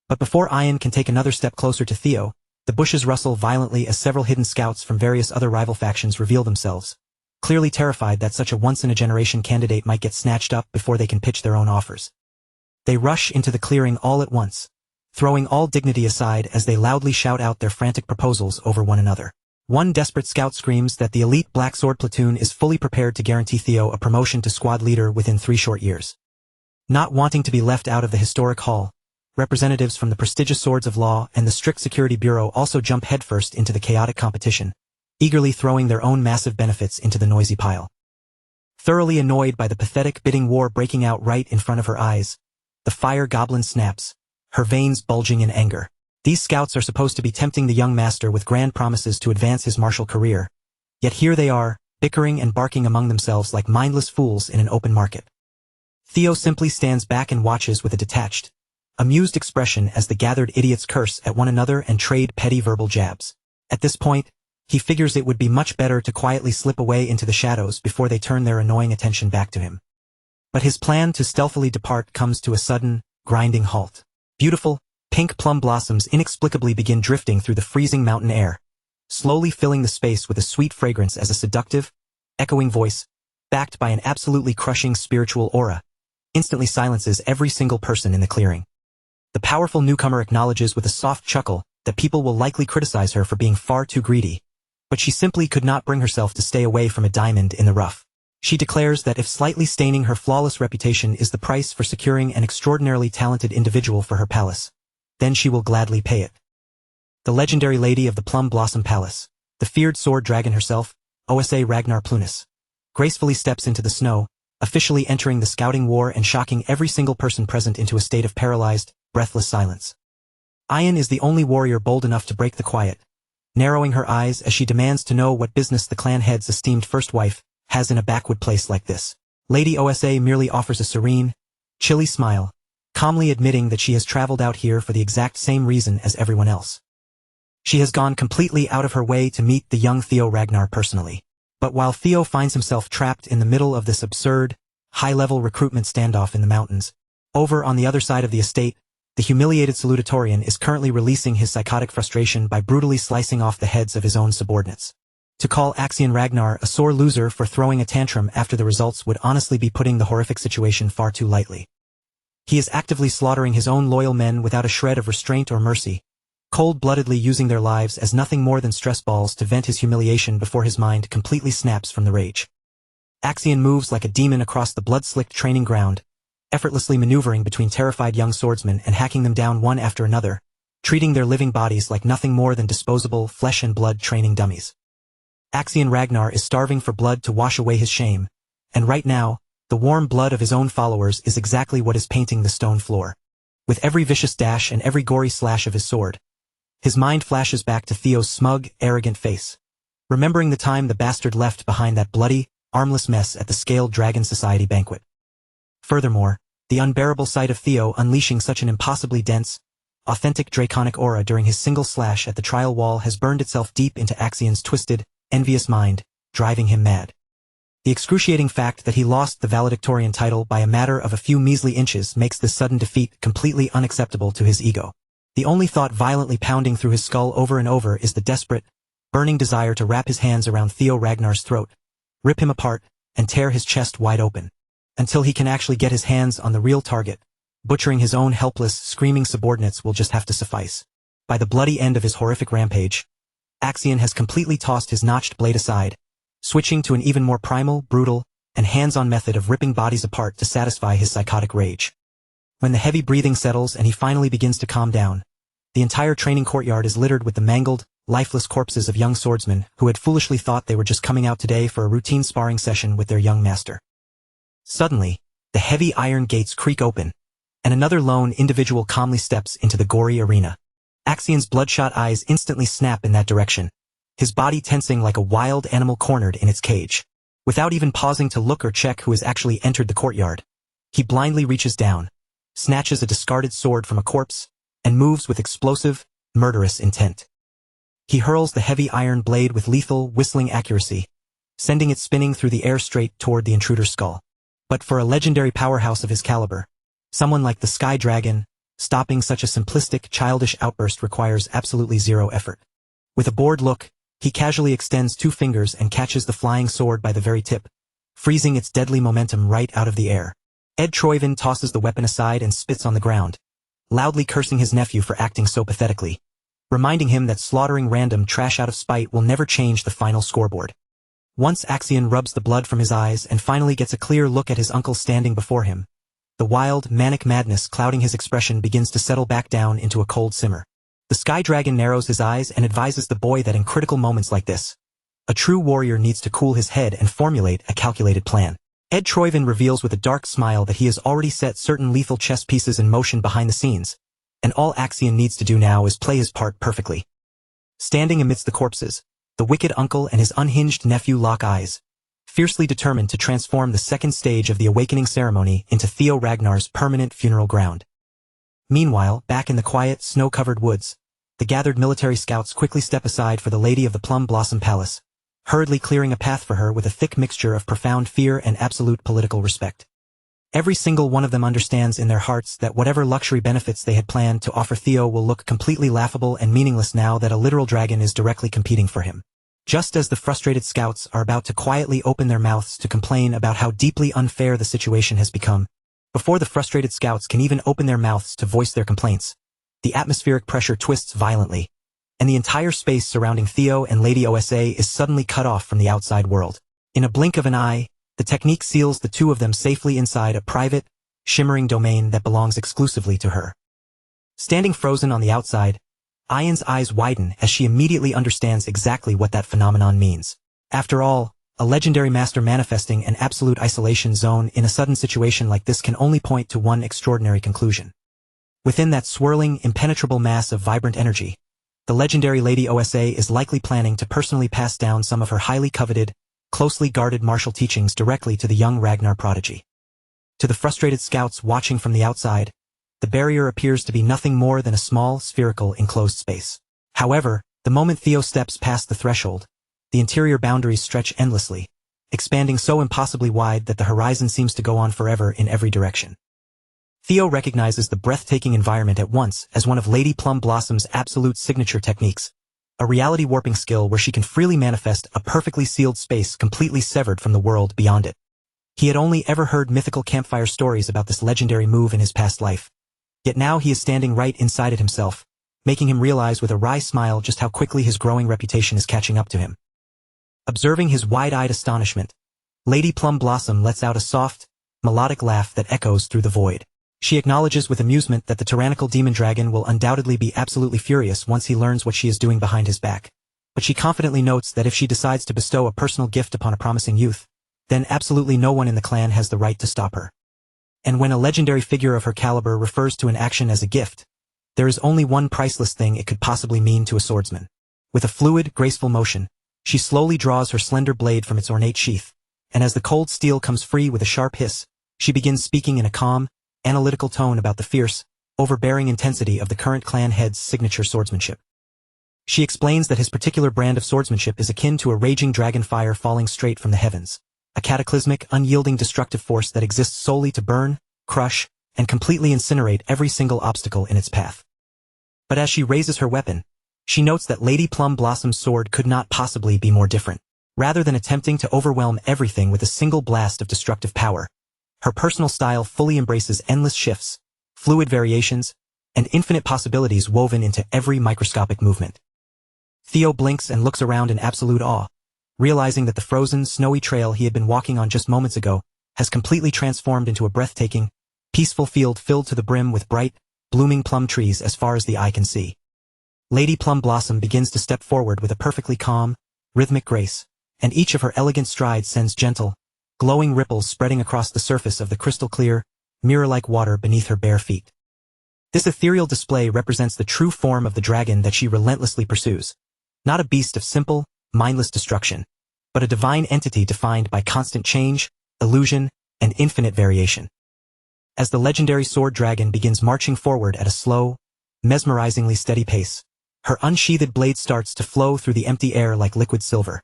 But before Ian can take another step closer to Theo, the bushes rustle violently as several hidden scouts from various other rival factions reveal themselves, clearly terrified that such a once-in-a-generation candidate might get snatched up before they can pitch their own offers. They rush into the clearing all at once, throwing all dignity aside as they loudly shout out their frantic proposals over one another. One desperate scout screams that the elite Black Sword platoon is fully prepared to guarantee Theo a promotion to squad leader within 3 short years. Not wanting to be left out of the historic hall, representatives from the prestigious Swords of Law and the Strict Security Bureau also jump headfirst into the chaotic competition, eagerly throwing their own massive benefits into the noisy pile. Thoroughly annoyed by the pathetic bidding war breaking out right in front of her eyes, the fire goblin snaps, her veins bulging in anger. These scouts are supposed to be tempting the young master with grand promises to advance his martial career, yet here they are, bickering and barking among themselves like mindless fools in an open market. Theo simply stands back and watches with a detached, amused expression as the gathered idiots curse at one another and trade petty verbal jabs. At this point, he figures it would be much better to quietly slip away into the shadows before they turn their annoying attention back to him. But his plan to stealthily depart comes to a sudden, grinding halt. Beautiful, pink plum blossoms inexplicably begin drifting through the freezing mountain air, slowly filling the space with a sweet fragrance as a seductive, echoing voice, backed by an absolutely crushing spiritual aura, instantly silences every single person in the clearing. The powerful newcomer acknowledges with a soft chuckle that people will likely criticize her for being far too greedy, but she simply could not bring herself to stay away from a diamond in the rough. She declares that if slightly staining her flawless reputation is the price for securing an extraordinarily talented individual for her palace, then she will gladly pay it. The legendary lady of the Plum Blossom Palace, the feared sword dragon herself, Osa Ragnar Plunis, gracefully steps into the snow, officially entering the scouting war and shocking every single person present into a state of paralyzed, breathless silence. Ian is the only warrior bold enough to break the quiet, narrowing her eyes as she demands to know what business the clan head's esteemed first wife has in a backwood place like this. Lady Osa merely offers a serene, chilly smile, calmly admitting that she has traveled out here for the exact same reason as everyone else. She has gone completely out of her way to meet the young Theo Ragnar personally. But while Theo finds himself trapped in the middle of this absurd, high-level recruitment standoff in the mountains, over on the other side of the estate, the humiliated salutatorian is currently releasing his psychotic frustration by brutally slicing off the heads of his own subordinates. To call Axion Ragnar a sore loser for throwing a tantrum after the results would honestly be putting the horrific situation far too lightly. He is actively slaughtering his own loyal men without a shred of restraint or mercy, cold-bloodedly using their lives as nothing more than stress balls to vent his humiliation before his mind completely snaps from the rage. Axion moves like a demon across the blood-slicked training ground, effortlessly maneuvering between terrified young swordsmen and hacking them down one after another, treating their living bodies like nothing more than disposable flesh-and-blood training dummies. Axion Ragnar is starving for blood to wash away his shame, and right now, the warm blood of his own followers is exactly what is painting the stone floor. With every vicious dash and every gory slash of his sword, his mind flashes back to Theo's smug, arrogant face, remembering the time the bastard left behind that bloody, armless mess at the Scaled Dragon Society banquet. Furthermore, the unbearable sight of Theo unleashing such an impossibly dense, authentic draconic aura during his single slash at the trial wall has burned itself deep into Axion's twisted, envious mind, driving him mad. The excruciating fact that he lost the valedictorian title by a matter of a few measly inches makes this sudden defeat completely unacceptable to his ego. The only thought violently pounding through his skull over and over is the desperate, burning desire to wrap his hands around Theo Ragnar's throat, rip him apart, and tear his chest wide open, until he can actually get his hands on the real target. Butchering his own helpless, screaming subordinates will just have to suffice. By the bloody end of his horrific rampage, Axion has completely tossed his notched blade aside, switching to an even more primal, brutal, and hands-on method of ripping bodies apart to satisfy his psychotic rage. When the heavy breathing settles and he finally begins to calm down, the entire training courtyard is littered with the mangled, lifeless corpses of young swordsmen who had foolishly thought they were just coming out today for a routine sparring session with their young master. Suddenly, the heavy iron gates creak open, and another lone individual calmly steps into the gory arena. Axion's bloodshot eyes instantly snap in that direction, his body tensing like a wild animal cornered in its cage. Without even pausing to look or check who has actually entered the courtyard, he blindly reaches down, snatches a discarded sword from a corpse, and moves with explosive, murderous intent. He hurls the heavy iron blade with lethal, whistling accuracy, sending it spinning through the air straight toward the intruder's skull. But for a legendary powerhouse of his caliber, someone like the Sky Dragon, stopping such a simplistic, childish outburst requires absolutely zero effort. With a bored look, he casually extends 2 fingers and catches the flying sword by the very tip, freezing its deadly momentum right out of the air. Ed Troyvin tosses the weapon aside and spits on the ground, loudly cursing his nephew for acting so pathetically, reminding him that slaughtering random trash out of spite will never change the final scoreboard. Once Axion rubs the blood from his eyes and finally gets a clear look at his uncle standing before him, the wild, manic madness clouding his expression begins to settle back down into a cold simmer. The Sky Dragon narrows his eyes and advises the boy that in critical moments like this, a true warrior needs to cool his head and formulate a calculated plan. Ed Troyvin reveals with a dark smile that he has already set certain lethal chess pieces in motion behind the scenes, and all Axion needs to do now is play his part perfectly. Standing amidst the corpses, the wicked uncle and his unhinged nephew lock eyes, fiercely determined to transform the second stage of the awakening ceremony into Theo Ragnar's permanent funeral ground. Meanwhile, back in the quiet, snow-covered woods, the gathered military scouts quickly step aside for the Lady of the Plum Blossom Palace, hurriedly clearing a path for her with a thick mixture of profound fear and absolute political respect. Every single one of them understands in their hearts that whatever luxury benefits they had planned to offer Theo will look completely laughable and meaningless now that a literal dragon is directly competing for him. Just as the frustrated scouts are about to quietly open their mouths to complain about how deeply unfair the situation has become, before the frustrated scouts can even open their mouths to voice their complaints, the atmospheric pressure twists violently, and the entire space surrounding Theo and Lady OSA is suddenly cut off from the outside world. In a blink of an eye, the technique seals the two of them safely inside a private, shimmering domain that belongs exclusively to her. Standing frozen on the outside, Ayan's eyes widen as she immediately understands exactly what that phenomenon means. After all, a legendary master manifesting an absolute isolation zone in a sudden situation like this can only point to one extraordinary conclusion. Within that swirling, impenetrable mass of vibrant energy, the legendary Lady OSA is likely planning to personally pass down some of her highly coveted, closely guarded martial teachings directly to the young Ragnar prodigy. To the frustrated scouts watching from the outside, the barrier appears to be nothing more than a small, spherical, enclosed space. However, the moment Theo steps past the threshold, the interior boundaries stretch endlessly, expanding so impossibly wide that the horizon seems to go on forever in every direction. Theo recognizes the breathtaking environment at once as one of Lady Plum Blossom's absolute signature techniques, a reality warping skill where she can freely manifest a perfectly sealed space completely severed from the world beyond it. He had only ever heard mythical campfire stories about this legendary move in his past life. Yet now he is standing right inside it himself, making him realize with a wry smile just how quickly his growing reputation is catching up to him. Observing his wide-eyed astonishment, Lady Plum Blossom lets out a soft, melodic laugh that echoes through the void. She acknowledges with amusement that the tyrannical demon dragon will undoubtedly be absolutely furious once he learns what she is doing behind his back. But she confidently notes that if she decides to bestow a personal gift upon a promising youth, then absolutely no one in the clan has the right to stop her. And when a legendary figure of her caliber refers to an action as a gift, there is only one priceless thing it could possibly mean to a swordsman. With a fluid, graceful motion, she slowly draws her slender blade from its ornate sheath, and as the cold steel comes free with a sharp hiss, she begins speaking in a calm, analytical tone about the fierce, overbearing intensity of the current clan head's signature swordsmanship. She explains that his particular brand of swordsmanship is akin to a raging dragon fire falling straight from the heavens, a cataclysmic, unyielding destructive force that exists solely to burn, crush, and completely incinerate every single obstacle in its path. But as she raises her weapon, she notes that Lady Plum Blossom's sword could not possibly be more different. Rather than attempting to overwhelm everything with a single blast of destructive power, her personal style fully embraces endless shifts, fluid variations, and infinite possibilities woven into every microscopic movement. Theo blinks and looks around in absolute awe, realizing that the frozen, snowy trail he had been walking on just moments ago has completely transformed into a breathtaking, peaceful field filled to the brim with bright, blooming plum trees as far as the eye can see. Lady Plum Blossom begins to step forward with a perfectly calm, rhythmic grace, and each of her elegant strides sends gentle, glowing ripples spreading across the surface of the crystal-clear, mirror-like water beneath her bare feet. This ethereal display represents the true form of the dragon that she relentlessly pursues, not a beast of simple, mindless destruction, but a divine entity defined by constant change, illusion, and infinite variation. As the legendary sword dragon begins marching forward at a slow, mesmerizingly steady pace, her unsheathed blade starts to flow through the empty air like liquid silver,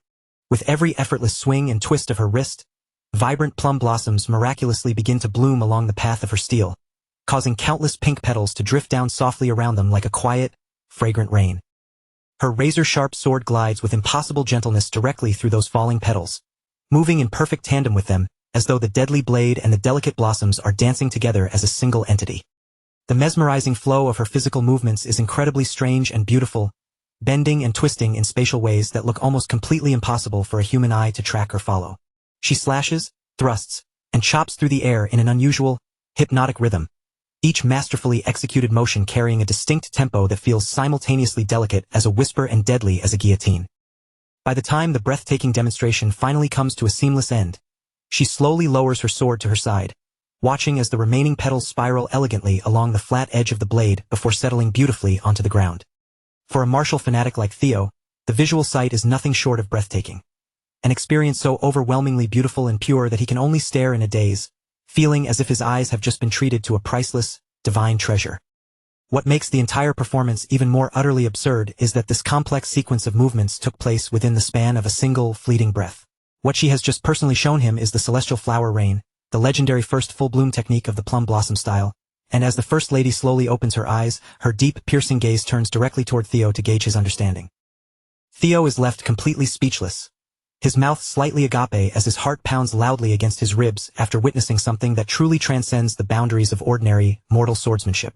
With every effortless swing and twist of her wrist, vibrant plum blossoms miraculously begin to bloom along the path of her steel, causing countless pink petals to drift down softly around them like a quiet, fragrant rain. Her razor-sharp sword glides with impossible gentleness directly through those falling petals, moving in perfect tandem with them, as though the deadly blade and the delicate blossoms are dancing together as a single entity. The mesmerizing flow of her physical movements is incredibly strange and beautiful, bending and twisting in spatial ways that look almost completely impossible for a human eye to track or follow. She slashes, thrusts, and chops through the air in an unusual, hypnotic rhythm, each masterfully executed motion carrying a distinct tempo that feels simultaneously delicate as a whisper and deadly as a guillotine. By the time the breathtaking demonstration finally comes to a seamless end, she slowly lowers her sword to her side, watching as the remaining petals spiral elegantly along the flat edge of the blade before settling beautifully onto the ground. For a martial fanatic like Theo, the visual sight is nothing short of breathtaking, an experience so overwhelmingly beautiful and pure that he can only stare in a daze, feeling as if his eyes have just been treated to a priceless, divine treasure. What makes the entire performance even more utterly absurd is that this complex sequence of movements took place within the span of a single, fleeting breath. What she has just personally shown him is the celestial flower rain, the legendary first full-bloom technique of the plum blossom style, and as the First Lady slowly opens her eyes, her deep, piercing gaze turns directly toward Theo to gauge his understanding. Theo is left completely speechless, his mouth slightly agape as his heart pounds loudly against his ribs after witnessing something that truly transcends the boundaries of ordinary, mortal swordsmanship.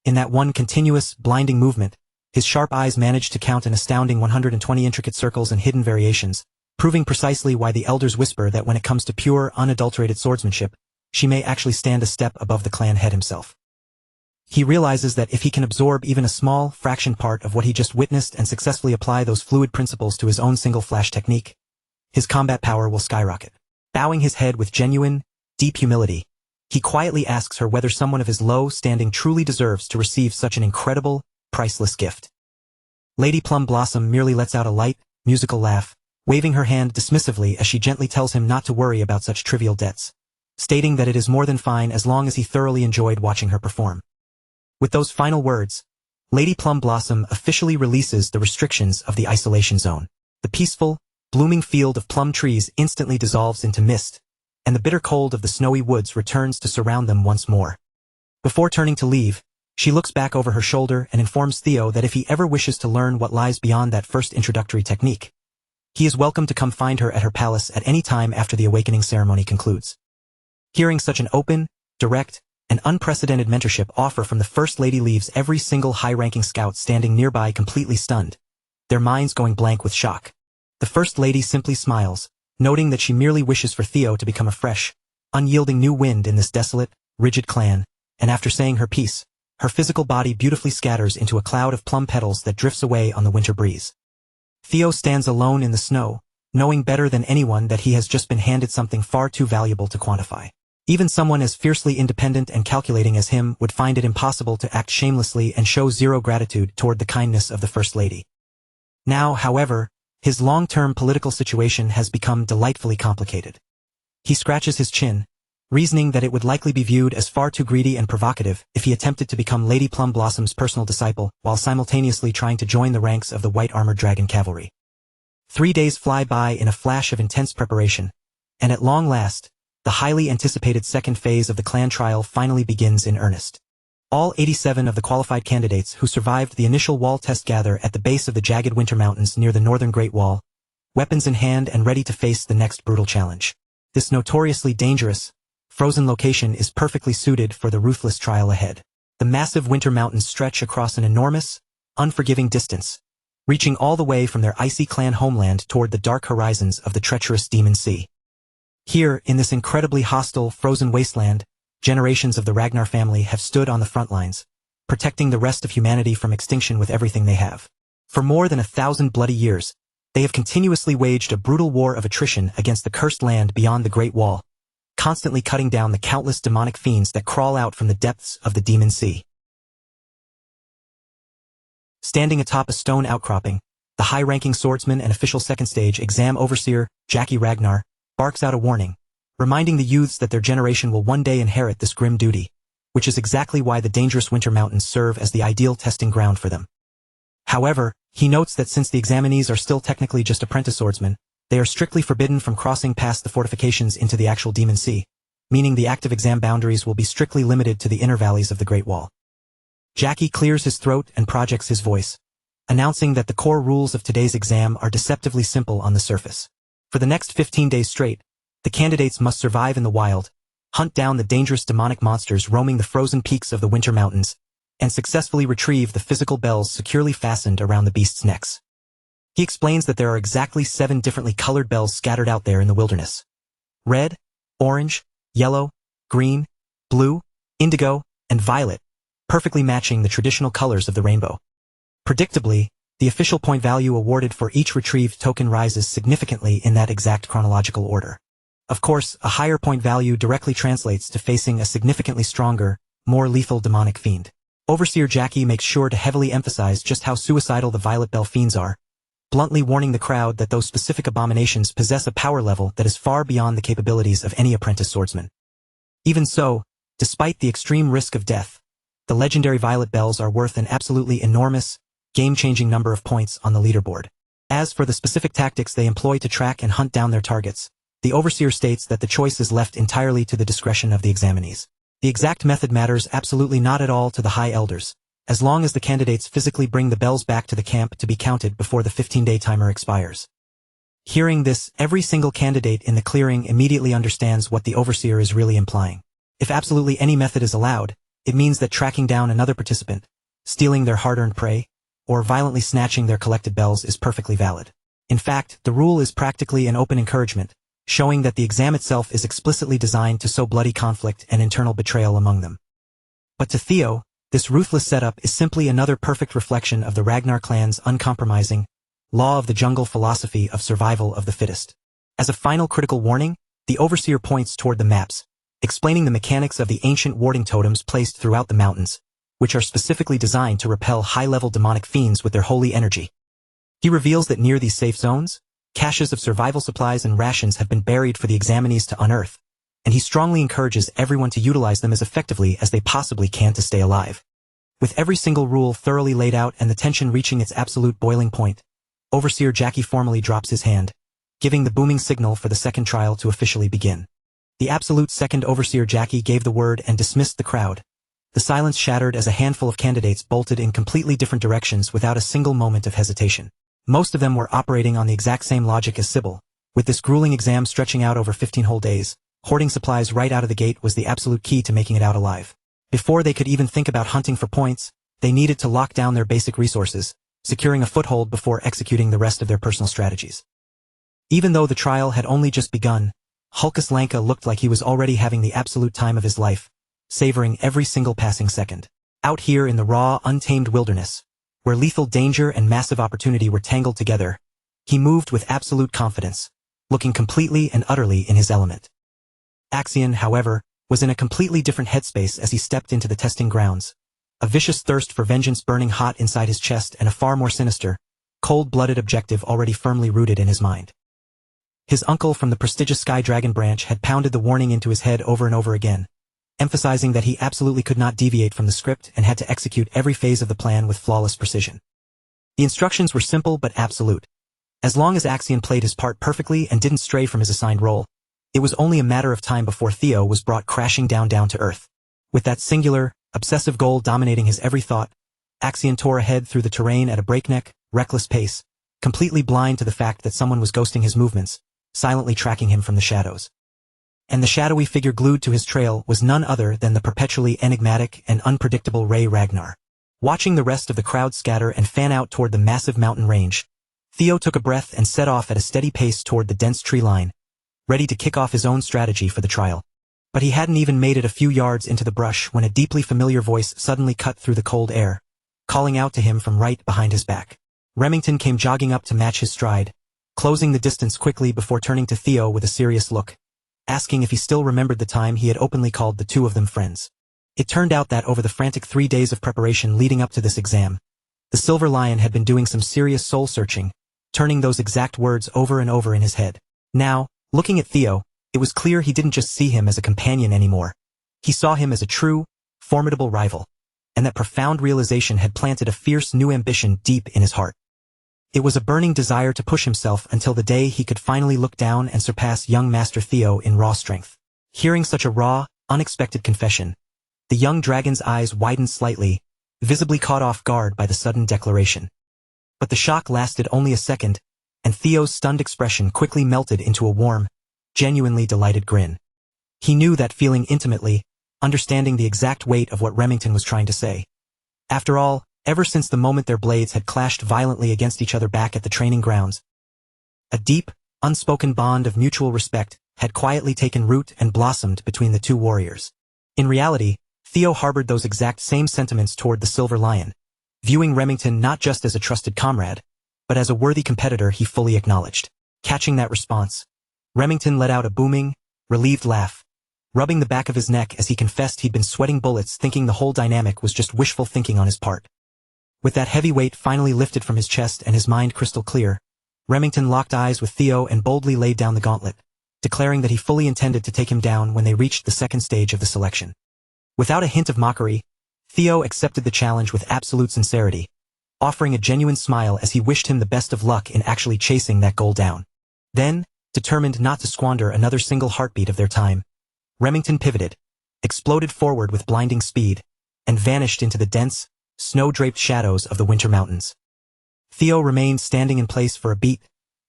In that one continuous, blinding movement, his sharp eyes managed to count an astounding 120 intricate circles and hidden variations, proving precisely why the elders whisper that when it comes to pure, unadulterated swordsmanship, she may actually stand a step above the clan head himself. He realizes that if he can absorb even a small fraction part of what he just witnessed and successfully apply those fluid principles to his own single flash technique, his combat power will skyrocket. Bowing his head with genuine, deep humility, he quietly asks her whether someone of his low standing truly deserves to receive such an incredible, priceless gift. Lady Plum Blossom merely lets out a light, musical laugh, waving her hand dismissively as she gently tells him not to worry about such trivial debts, stating that it is more than fine as long as he thoroughly enjoyed watching her perform. With those final words, Lady Plum Blossom officially releases the restrictions of the isolation zone. The peaceful, blooming field of plum trees instantly dissolves into mist, and the bitter cold of the snowy woods returns to surround them once more. Before turning to leave, she looks back over her shoulder and informs Theo that if he ever wishes to learn what lies beyond that first introductory technique, he is welcome to come find her at her palace at any time after the awakening ceremony concludes. Hearing such an open, direct, and unprecedented mentorship offer from the First Lady leaves every single high-ranking scout standing nearby completely stunned, their minds going blank with shock. The First Lady simply smiles, noting that she merely wishes for Theo to become a fresh, unyielding new wind in this desolate, rigid clan, and after saying her piece, her physical body beautifully scatters into a cloud of plum petals that drifts away on the winter breeze. Theo stands alone in the snow, knowing better than anyone that he has just been handed something far too valuable to quantify. Even someone as fiercely independent and calculating as him would find it impossible to act shamelessly and show zero gratitude toward the kindness of the First Lady. Now, however, his long-term political situation has become delightfully complicated. He scratches his chin, reasoning that it would likely be viewed as far too greedy and provocative if he attempted to become Lady Plum Blossom's personal disciple while simultaneously trying to join the ranks of the white-armored dragon cavalry. 3 days fly by in a flash of intense preparation, and at long last, the highly anticipated second phase of the clan trial finally begins in earnest. All 87 of the qualified candidates who survived the initial wall test gather at the base of the jagged winter mountains near the northern Great Wall, weapons in hand and ready to face the next brutal challenge. This notoriously dangerous, frozen location is perfectly suited for the ruthless trial ahead. The massive winter mountains stretch across an enormous, unforgiving distance, reaching all the way from their icy clan homeland toward the dark horizons of the treacherous Demon Sea. Here, in this incredibly hostile, frozen wasteland, generations of the Ragnar family have stood on the front lines, protecting the rest of humanity from extinction with everything they have. For more than 1,000 bloody years, they have continuously waged a brutal war of attrition against the cursed land beyond the Great Wall, constantly cutting down the countless demonic fiends that crawl out from the depths of the Demon Sea. Standing atop a stone outcropping, the high-ranking swordsman and official second stage exam overseer, Jackie Ragnar, barks out a warning, reminding the youths that their generation will one day inherit this grim duty, which is exactly why the dangerous winter mountains serve as the ideal testing ground for them. However, he notes that since the examinees are still technically just apprentice swordsmen, They are strictly forbidden from crossing past the fortifications into the actual Demon Sea, meaning the active exam boundaries will be strictly limited to the inner valleys of the Great Wall. Jackie clears his throat and projects his voice, announcing that the core rules of today's exam are deceptively simple on the surface. For the next 15 days straight, the candidates must survive in the wild, hunt down the dangerous demonic monsters roaming the frozen peaks of the Winter Mountains, and successfully retrieve the physical bells securely fastened around the beasts' necks. He explains that there are exactly 7 differently colored bells scattered out there in the wilderness. Red, orange, yellow, green, blue, indigo, and violet, perfectly matching the traditional colors of the rainbow. Predictably, the official point value awarded for each retrieved token rises significantly in that exact chronological order. Of course, a higher point value directly translates to facing a significantly stronger, more lethal demonic fiend. Overseer Jackie makes sure to heavily emphasize just how suicidal the Violet Bell fiends are, bluntly warning the crowd that those specific abominations possess a power level that is far beyond the capabilities of any apprentice swordsman. Even so, despite the extreme risk of death, the legendary Violet Bells are worth an absolutely enormous, game-changing number of points on the leaderboard. As for the specific tactics they employ to track and hunt down their targets, the Overseer states that the choice is left entirely to the discretion of the examinees. The exact method matters absolutely not at all to the High Elders, as long as the candidates physically bring the bells back to the camp to be counted before the 15-day timer expires. Hearing this, every single candidate in the clearing immediately understands what the Overseer is really implying. If absolutely any method is allowed, it means that tracking down another participant, stealing their hard-earned prey, or violently snatching their collected bells is perfectly valid. In fact, the rule is practically an open encouragement, showing that the exam itself is explicitly designed to sow bloody conflict and internal betrayal among them. But to Theo, this ruthless setup is simply another perfect reflection of the Ragnar clan's uncompromising, law of the jungle philosophy of survival of the fittest. As a final critical warning, the Overseer points toward the maps, explaining the mechanics of the ancient warding totems placed throughout the mountains, which are specifically designed to repel high-level demonic fiends with their holy energy. He reveals that near these safe zones, caches of survival supplies and rations have been buried for the examinees to unearth, and he strongly encourages everyone to utilize them as effectively as they possibly can to stay alive. With every single rule thoroughly laid out and the tension reaching its absolute boiling point, Overseer Jackie formally drops his hand, giving the booming signal for the second trial to officially begin. The absolute second Overseer Jackie gave the word and dismissed the crowd. The silence shattered as a handful of candidates bolted in completely different directions without a single moment of hesitation. Most of them were operating on the exact same logic as Sybil. With this grueling exam stretching out over 15 whole days, hoarding supplies right out of the gate was the absolute key to making it out alive. Before they could even think about hunting for points, they needed to lock down their basic resources, securing a foothold before executing the rest of their personal strategies. Even though the trial had only just begun, Hulkus Lanka looked like he was already having the absolute time of his life, savoring every single passing second. Out here in the raw, untamed wilderness, where lethal danger and massive opportunity were tangled together, he moved with absolute confidence, looking completely and utterly in his element. Axion, however, was in a completely different headspace as he stepped into the testing grounds, a vicious thirst for vengeance burning hot inside his chest and a far more sinister, cold-blooded objective already firmly rooted in his mind. His uncle from the prestigious Sky Dragon branch had pounded the warning into his head over and over again, emphasizing that he absolutely could not deviate from the script and had to execute every phase of the plan with flawless precision. The instructions were simple but absolute. As long as Axion played his part perfectly and didn't stray from his assigned role, it was only a matter of time before Theo was brought crashing down to earth. With that singular, obsessive goal dominating his every thought, Axion tore ahead through the terrain at a breakneck, reckless pace, completely blind to the fact that someone was ghosting his movements, silently tracking him from the shadows. And the shadowy figure glued to his trail was none other than the perpetually enigmatic and unpredictable Ray Ragnar. Watching the rest of the crowd scatter and fan out toward the massive mountain range, Theo took a breath and set off at a steady pace toward the dense tree line, ready to kick off his own strategy for the trial. But he hadn't even made it a few yards into the brush when a deeply familiar voice suddenly cut through the cold air, calling out to him from right behind his back. Remington came jogging up to match his stride, closing the distance quickly before turning to Theo with a serious look, asking if he still remembered the time he had openly called the two of them friends. It turned out that over the frantic 3 days of preparation leading up to this exam, the Silver Lion had been doing some serious soul-searching, turning those exact words over and over in his head. Now, looking at Theo, it was clear he didn't just see him as a companion anymore. He saw him as a true, formidable rival, and that profound realization had planted a fierce new ambition deep in his heart. It was a burning desire to push himself until the day he could finally look down and surpass young Master Theo in raw strength. Hearing such a raw, unexpected confession, the young dragon's eyes widened slightly, visibly caught off guard by the sudden declaration. But the shock lasted only a second, and Theo's stunned expression quickly melted into a warm, genuinely delighted grin. He knew that feeling intimately, understanding the exact weight of what Remington was trying to say. After all, ever since the moment their blades had clashed violently against each other back at the training grounds, a deep, unspoken bond of mutual respect had quietly taken root and blossomed between the two warriors. In reality, Theo harbored those exact same sentiments toward the Silver Lion, viewing Remington not just as a trusted comrade, but as a worthy competitor he fully acknowledged. Catching that response, Remington let out a booming, relieved laugh, rubbing the back of his neck as he confessed he'd been sweating bullets thinking the whole dynamic was just wishful thinking on his part. With that heavy weight finally lifted from his chest and his mind crystal clear, Remington locked eyes with Theo and boldly laid down the gauntlet, declaring that he fully intended to take him down when they reached the second stage of the selection. Without a hint of mockery, Theo accepted the challenge with absolute sincerity, offering a genuine smile as he wished him the best of luck in actually chasing that goal down. Then, determined not to squander another single heartbeat of their time, Remington pivoted, exploded forward with blinding speed, and vanished into the dense, snow-draped shadows of the winter mountains. Theo remained standing in place for a beat,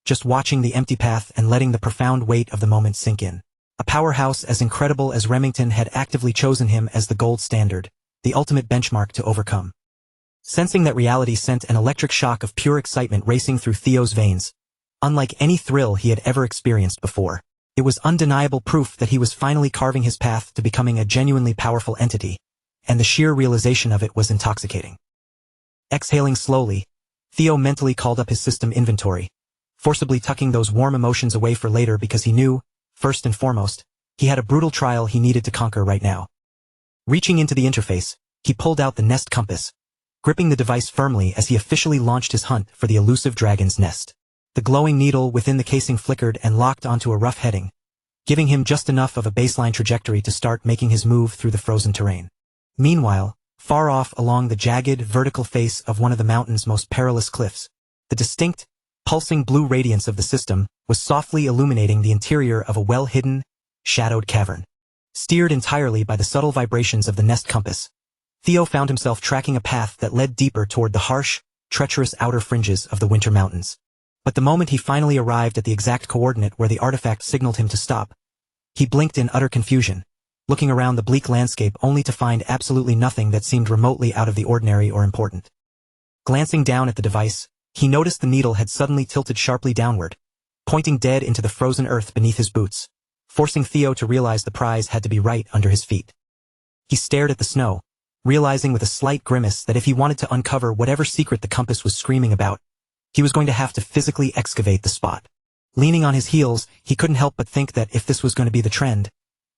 just watching the empty path and letting the profound weight of the moment sink in. A powerhouse as incredible as Remington had actively chosen him as the gold standard, the ultimate benchmark to overcome. Sensing that reality sent an electric shock of pure excitement racing through Theo's veins, unlike any thrill he had ever experienced before. It was undeniable proof that he was finally carving his path to becoming a genuinely powerful entity, and the sheer realization of it was intoxicating. Exhaling slowly, Theo mentally called up his system inventory, forcibly tucking those warm emotions away for later because he knew, first and foremost, he had a brutal trial he needed to conquer right now. Reaching into the interface, he pulled out the nest compass, gripping the device firmly as he officially launched his hunt for the elusive dragon's nest. The glowing needle within the casing flickered and locked onto a rough heading, giving him just enough of a baseline trajectory to start making his move through the frozen terrain. Meanwhile, far off along the jagged, vertical face of one of the mountain's most perilous cliffs, the distinct, pulsing blue radiance of the system was softly illuminating the interior of a well-hidden, shadowed cavern. Steered entirely by the subtle vibrations of the nest compass, Theo found himself tracking a path that led deeper toward the harsh, treacherous outer fringes of the winter mountains. But the moment he finally arrived at the exact coordinate where the artifact signaled him to stop, he blinked in utter confusion, looking around the bleak landscape only to find absolutely nothing that seemed remotely out of the ordinary or important. Glancing down at the device, he noticed the needle had suddenly tilted sharply downward, pointing dead into the frozen earth beneath his boots, forcing Theo to realize the prize had to be right under his feet. He stared at the snow, realizing with a slight grimace that if he wanted to uncover whatever secret the compass was screaming about, he was going to have to physically excavate the spot. Leaning on his heels, he couldn't help but think that if this was going to be the trend,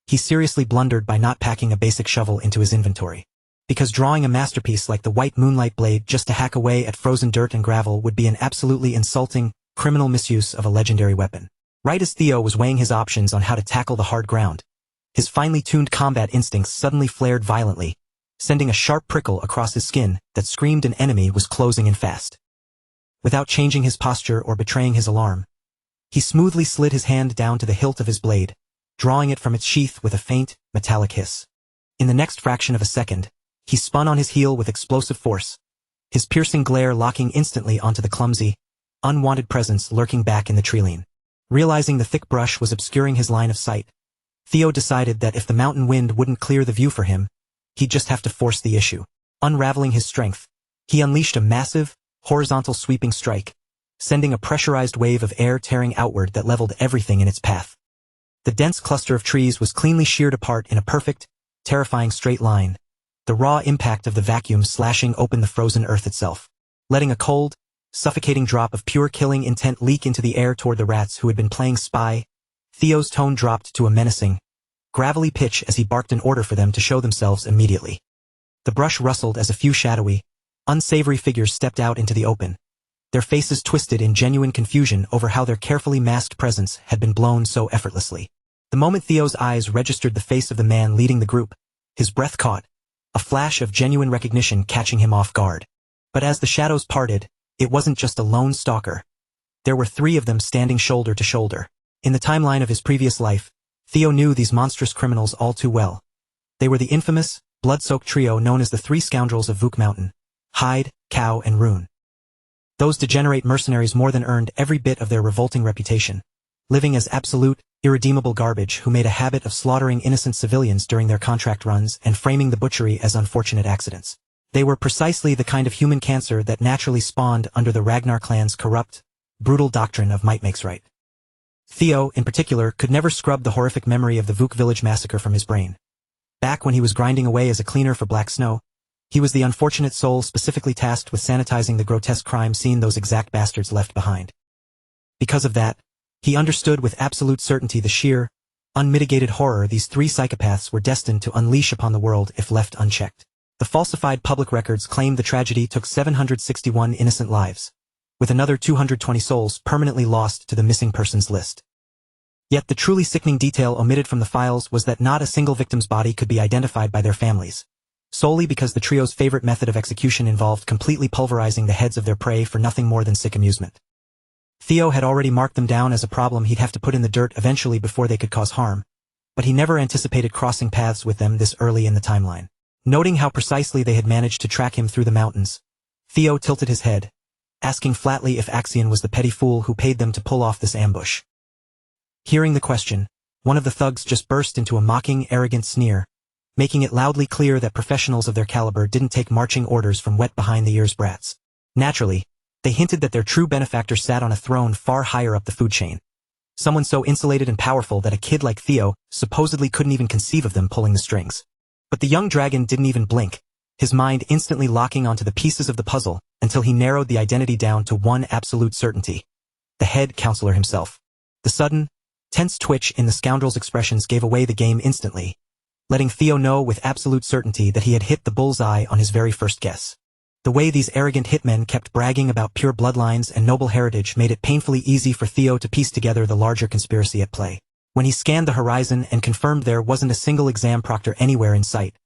he seriously blundered by not packing a basic shovel into his inventory. Because drawing a masterpiece like the white moonlight blade just to hack away at frozen dirt and gravel would be an absolutely insulting, criminal misuse of a legendary weapon. Right as Theo was weighing his options on how to tackle the hard ground, his finely tuned combat instincts suddenly flared violently, sending a sharp prickle across his skin that screamed an enemy was closing in fast. Without changing his posture or betraying his alarm, he smoothly slid his hand down to the hilt of his blade, drawing it from its sheath with a faint, metallic hiss. In the next fraction of a second, he spun on his heel with explosive force, his piercing glare locking instantly onto the clumsy, unwanted presence lurking back in the treeline. Realizing the thick brush was obscuring his line of sight, Theo decided that if the mountain wind wouldn't clear the view for him, he'd just have to force the issue. Unraveling his strength, he unleashed a massive, horizontal sweeping strike, sending a pressurized wave of air tearing outward that leveled everything in its path. The dense cluster of trees was cleanly sheared apart in a perfect, terrifying straight line, the raw impact of the vacuum slashing open the frozen earth itself, letting a cold, suffocating drop of pure killing intent leak into the air toward the rats who had been playing spy. Theo's tone dropped to a menacing, gravelly pitch as he barked an order for them to show themselves immediately. The brush rustled as a few shadowy, unsavory figures stepped out into the open, their faces twisted in genuine confusion over how their carefully masked presence had been blown so effortlessly. The moment Theo's eyes registered the face of the man leading the group, his breath caught, a flash of genuine recognition catching him off guard. But as the shadows parted, It wasn't just a lone stalker. There were 3 of them standing shoulder to shoulder. In the timeline of his previous life, Theo knew these monstrous criminals all too well. They were the infamous, blood-soaked trio known as the 3 Scoundrels of Vuk Mountain: Hyde, Cow, and Rune. Those degenerate mercenaries more than earned every bit of their revolting reputation, living as absolute, irredeemable garbage who made a habit of slaughtering innocent civilians during their contract runs and framing the butchery as unfortunate accidents. They were precisely the kind of human cancer that naturally spawned under the Ragnar clan's corrupt, brutal doctrine of might makes right. Theo, in particular, could never scrub the horrific memory of the Vuk village massacre from his brain. Back when he was grinding away as a cleaner for Black Snow, he was the unfortunate soul specifically tasked with sanitizing the grotesque crime scene those exact bastards left behind. Because of that, he understood with absolute certainty the sheer, unmitigated horror these 3 psychopaths were destined to unleash upon the world if left unchecked. The falsified public records claimed the tragedy took 761 innocent lives, with another 220 souls permanently lost to the missing persons list. Yet the truly sickening detail omitted from the files was that not a single victim's body could be identified by their families, solely because the trio's favorite method of execution involved completely pulverizing the heads of their prey for nothing more than sick amusement. Theo had already marked them down as a problem he'd have to put in the dirt eventually before they could cause harm, but he never anticipated crossing paths with them this early in the timeline. Noting how precisely they had managed to track him through the mountains, Theo tilted his head, asking flatly if Axion was the petty fool who paid them to pull off this ambush. Hearing the question, one of the thugs just burst into a mocking, arrogant sneer, making it loudly clear that professionals of their caliber didn't take marching orders from wet-behind-the-ears brats. Naturally, they hinted that their true benefactor sat on a throne far higher up the food chain. Someone so insulated and powerful that a kid like Theo supposedly couldn't even conceive of them pulling the strings. But the young dragon didn't even blink, his mind instantly locking onto the pieces of the puzzle until he narrowed the identity down to one absolute certainty: the head counselor himself. The sudden, tense twitch in the scoundrel's expressions gave away the game instantly, letting Theo know with absolute certainty that he had hit the bullseye on his very first guess. The way these arrogant hitmen kept bragging about pure bloodlines and noble heritage made it painfully easy for Theo to piece together the larger conspiracy at play. When he scanned the horizon and confirmed there wasn't a single exam proctor anywhere in sight,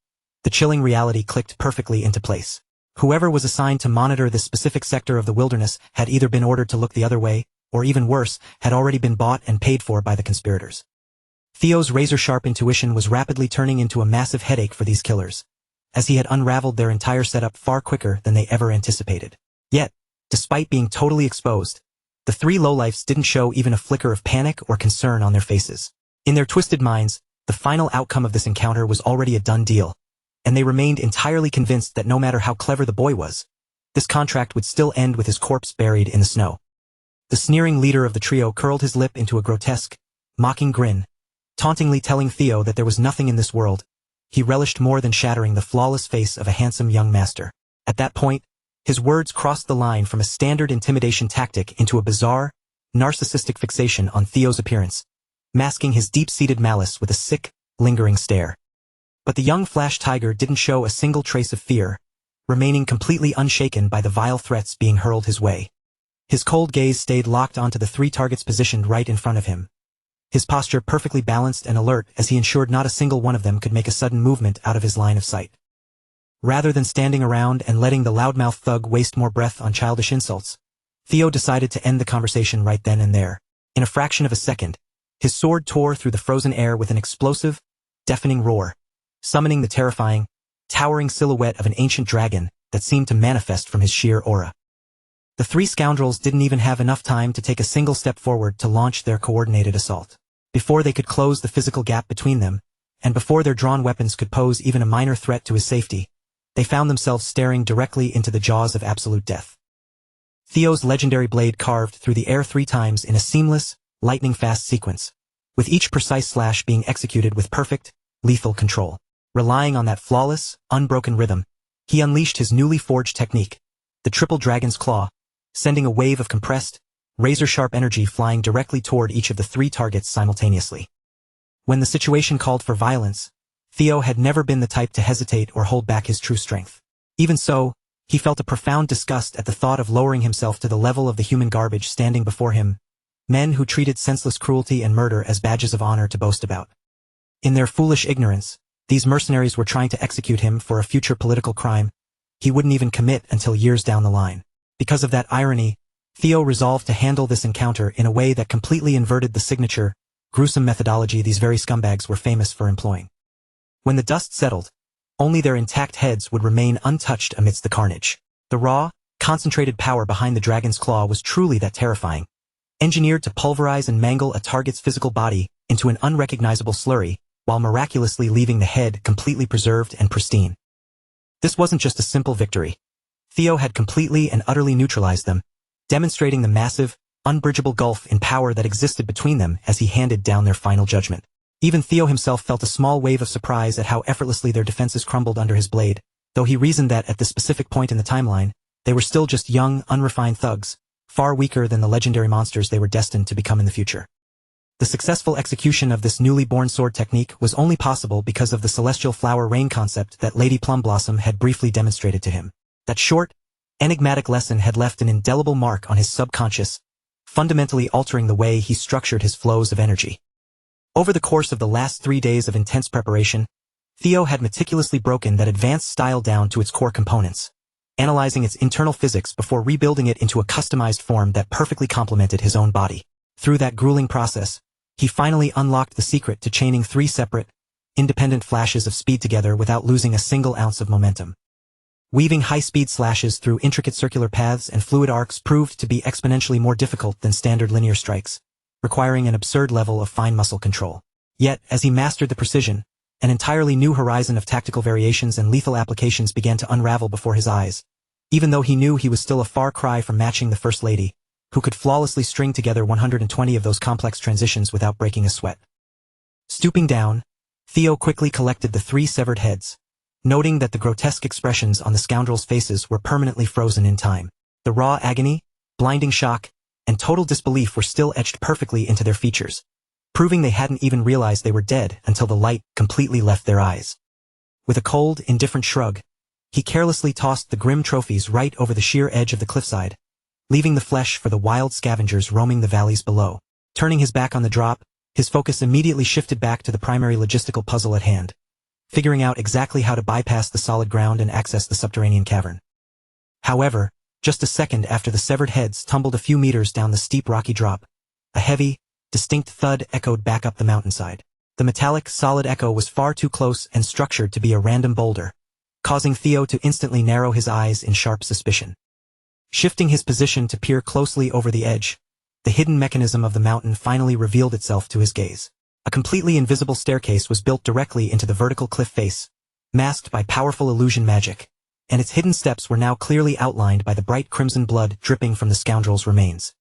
the chilling reality clicked perfectly into place. Whoever was assigned to monitor this specific sector of the wilderness had either been ordered to look the other way, or even worse, had already been bought and paid for by the conspirators. Theo's razor-sharp intuition was rapidly turning into a massive headache for these killers, as he had unraveled their entire setup far quicker than they ever anticipated. Yet, despite being totally exposed, the 3 lowlifes didn't show even a flicker of panic or concern on their faces. In their twisted minds, the final outcome of this encounter was already a done deal, and they remained entirely convinced that no matter how clever the boy was, this contract would still end with his corpse buried in the snow. The sneering leader of the trio curled his lip into a grotesque, mocking grin, tauntingly telling Theo that there was nothing in this world he relished more than shattering the flawless face of a handsome young master. At that point, his words crossed the line from a standard intimidation tactic into a bizarre, narcissistic fixation on Theo's appearance, masking his deep-seated malice with a sick, lingering stare. But the young flash tiger didn't show a single trace of fear, remaining completely unshaken by the vile threats being hurled his way. His cold gaze stayed locked onto the 3 targets positioned right in front of him, his posture perfectly balanced and alert as he ensured not a single one of them could make a sudden movement out of his line of sight. Rather than standing around and letting the loudmouth thug waste more breath on childish insults, Theo decided to end the conversation right then and there. In a fraction of a second, his sword tore through the frozen air with an explosive, deafening roar, summoning the terrifying, towering silhouette of an ancient dragon that seemed to manifest from his sheer aura. The 3 scoundrels didn't even have enough time to take a single step forward to launch their coordinated assault. Before they could close the physical gap between them, and before their drawn weapons could pose even a minor threat to his safety, they found themselves staring directly into the jaws of absolute death. Theo's legendary blade carved through the air 3 times in a seamless, lightning-fast sequence, with each precise slash being executed with perfect, lethal control. Relying on that flawless, unbroken rhythm, he unleashed his newly forged technique, the Triple Dragon's Claw, sending a wave of compressed, razor-sharp energy flying directly toward each of the 3 targets simultaneously. When the situation called for violence, Theo had never been the type to hesitate or hold back his true strength. Even so, he felt a profound disgust at the thought of lowering himself to the level of the human garbage standing before him, men who treated senseless cruelty and murder as badges of honor to boast about. In their foolish ignorance, these mercenaries were trying to execute him for a future political crime he wouldn't even commit until years down the line. Because of that irony, Theo resolved to handle this encounter in a way that completely inverted the signature, gruesome methodology these very scumbags were famous for employing. When the dust settled, only their intact heads would remain untouched amidst the carnage. The raw, concentrated power behind the dragon's claw was truly that terrifying, engineered to pulverize and mangle a target's physical body into an unrecognizable slurry, while miraculously leaving the head completely preserved and pristine. This wasn't just a simple victory. Theo had completely and utterly neutralized them, demonstrating the massive, unbridgeable gulf in power that existed between them as he handed down their final judgment. Even Theo himself felt a small wave of surprise at how effortlessly their defenses crumbled under his blade, though he reasoned that at this specific point in the timeline, they were still just young, unrefined thugs, far weaker than the legendary monsters they were destined to become in the future. The successful execution of this newly born sword technique was only possible because of the celestial flower rain concept that Lady Plumblossom had briefly demonstrated to him. That short, enigmatic lesson had left an indelible mark on his subconscious, fundamentally altering the way he structured his flows of energy. Over the course of the last 3 days of intense preparation, Theo had meticulously broken that advanced style down to its core components, analyzing its internal physics before rebuilding it into a customized form that perfectly complemented his own body. Through that grueling process, he finally unlocked the secret to chaining 3 separate, independent flashes of speed together without losing a single ounce of momentum. Weaving high-speed slashes through intricate circular paths and fluid arcs proved to be exponentially more difficult than standard linear strikes, requiring an absurd level of fine muscle control. Yet, as he mastered the precision, an entirely new horizon of tactical variations and lethal applications began to unravel before his eyes, even though he knew he was still a far cry from matching the First Lady, who could flawlessly string together 120 of those complex transitions without breaking a sweat. Stooping down, Theo quickly collected the 3 severed heads, noting that the grotesque expressions on the scoundrels' faces were permanently frozen in time. The raw agony, blinding shock, and total disbelief were still etched perfectly into their features, proving they hadn't even realized they were dead until the light completely left their eyes. With a cold, indifferent shrug, he carelessly tossed the grim trophies right over the sheer edge of the cliffside, leaving the flesh for the wild scavengers roaming the valleys below. Turning his back on the drop, his focus immediately shifted back to the primary logistical puzzle at hand, figuring out exactly how to bypass the solid ground and access the subterranean cavern. However, just a second after the severed heads tumbled a few meters down the steep rocky drop, a heavy, distinct thud echoed back up the mountainside. The metallic, solid echo was far too close and structured to be a random boulder, causing Theo to instantly narrow his eyes in sharp suspicion. Shifting his position to peer closely over the edge, the hidden mechanism of the mountain finally revealed itself to his gaze. A completely invisible staircase was built directly into the vertical cliff face, masked by powerful illusion magic, and its hidden steps were now clearly outlined by the bright crimson blood dripping from the scoundrel's remains.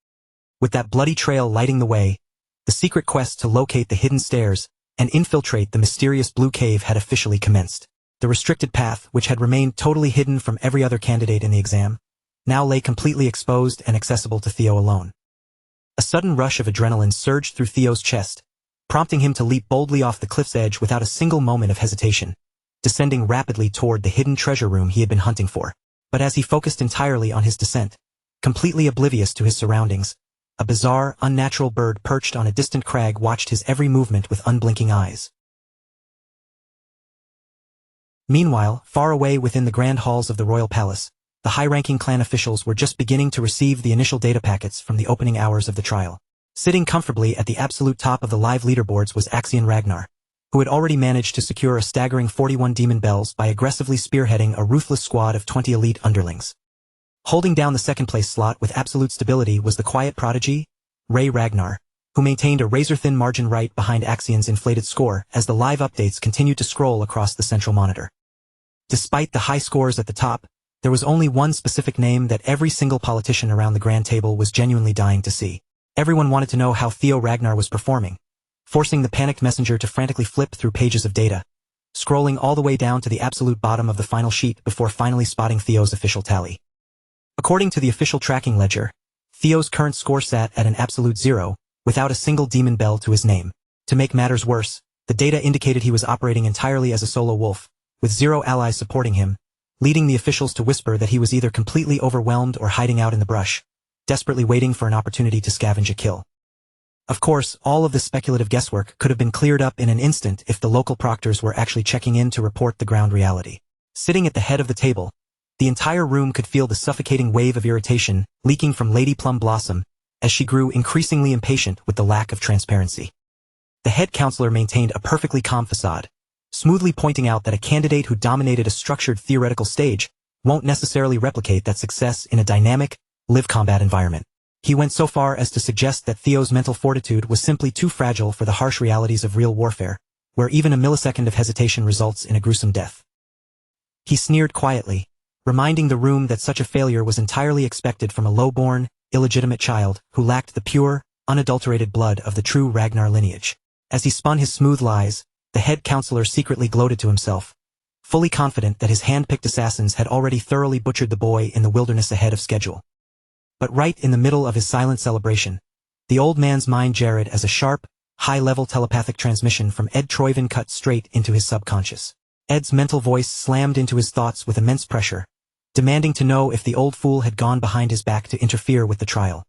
With that bloody trail lighting the way, the secret quest to locate the hidden stairs and infiltrate the mysterious blue cave had officially commenced. The restricted path, which had remained totally hidden from every other candidate in the exam, now lay completely exposed and accessible to Theo alone. A sudden rush of adrenaline surged through Theo's chest, prompting him to leap boldly off the cliff's edge without a single moment of hesitation, descending rapidly toward the hidden treasure room he had been hunting for. But as he focused entirely on his descent, completely oblivious to his surroundings, a bizarre, unnatural bird perched on a distant crag watched his every movement with unblinking eyes. Meanwhile, far away within the grand halls of the royal palace, the high-ranking clan officials were just beginning to receive the initial data packets from the opening hours of the trial. Sitting comfortably at the absolute top of the live leaderboards was Axion Ragnar, who had already managed to secure a staggering 41 demon bells by aggressively spearheading a ruthless squad of 20 elite underlings. Holding down the second-place slot with absolute stability was the quiet prodigy, Ray Ragnar, who maintained a razor-thin margin right behind Axion's inflated score as the live updates continued to scroll across the central monitor. Despite the high scores at the top, there was only one specific name that every single politician around the grand table was genuinely dying to see. Everyone wanted to know how Theo Ragnar was performing, forcing the panicked messenger to frantically flip through pages of data, scrolling all the way down to the absolute bottom of the final sheet before finally spotting Theo's official tally. According to the official tracking ledger, Theo's current score sat at an absolute 0, without a single demon bell to his name. To make matters worse, the data indicated he was operating entirely as a solo wolf, with 0 allies supporting him, leading the officials to whisper that he was either completely overwhelmed or hiding out in the brush, desperately waiting for an opportunity to scavenge a kill. Of course, all of this speculative guesswork could have been cleared up in an instant if the local proctors were actually checking in to report the ground reality. Sitting at the head of the table, The entire room could feel the suffocating wave of irritation leaking from Lady Plum Blossom as she grew increasingly impatient with the lack of transparency. The head counselor maintained a perfectly calm facade, smoothly pointing out that a candidate who dominated a structured theoretical stage won't necessarily replicate that success in a dynamic, live combat environment. He went so far as to suggest that Theo's mental fortitude was simply too fragile for the harsh realities of real warfare, where even a millisecond of hesitation results in a gruesome death. He sneered quietly, reminding the room that such a failure was entirely expected from a low-born, illegitimate child who lacked the pure, unadulterated blood of the true Ragnar lineage. As he spun his smooth lies, the head counselor secretly gloated to himself, fully confident that his hand-picked assassins had already thoroughly butchered the boy in the wilderness ahead of schedule. But right in the middle of his silent celebration, the old man's mind jarred as a sharp, high-level telepathic transmission from Ed Troyven cut straight into his subconscious. Ed's mental voice slammed into his thoughts with immense pressure, demanding to know if the old fool had gone behind his back to interfere with the trial.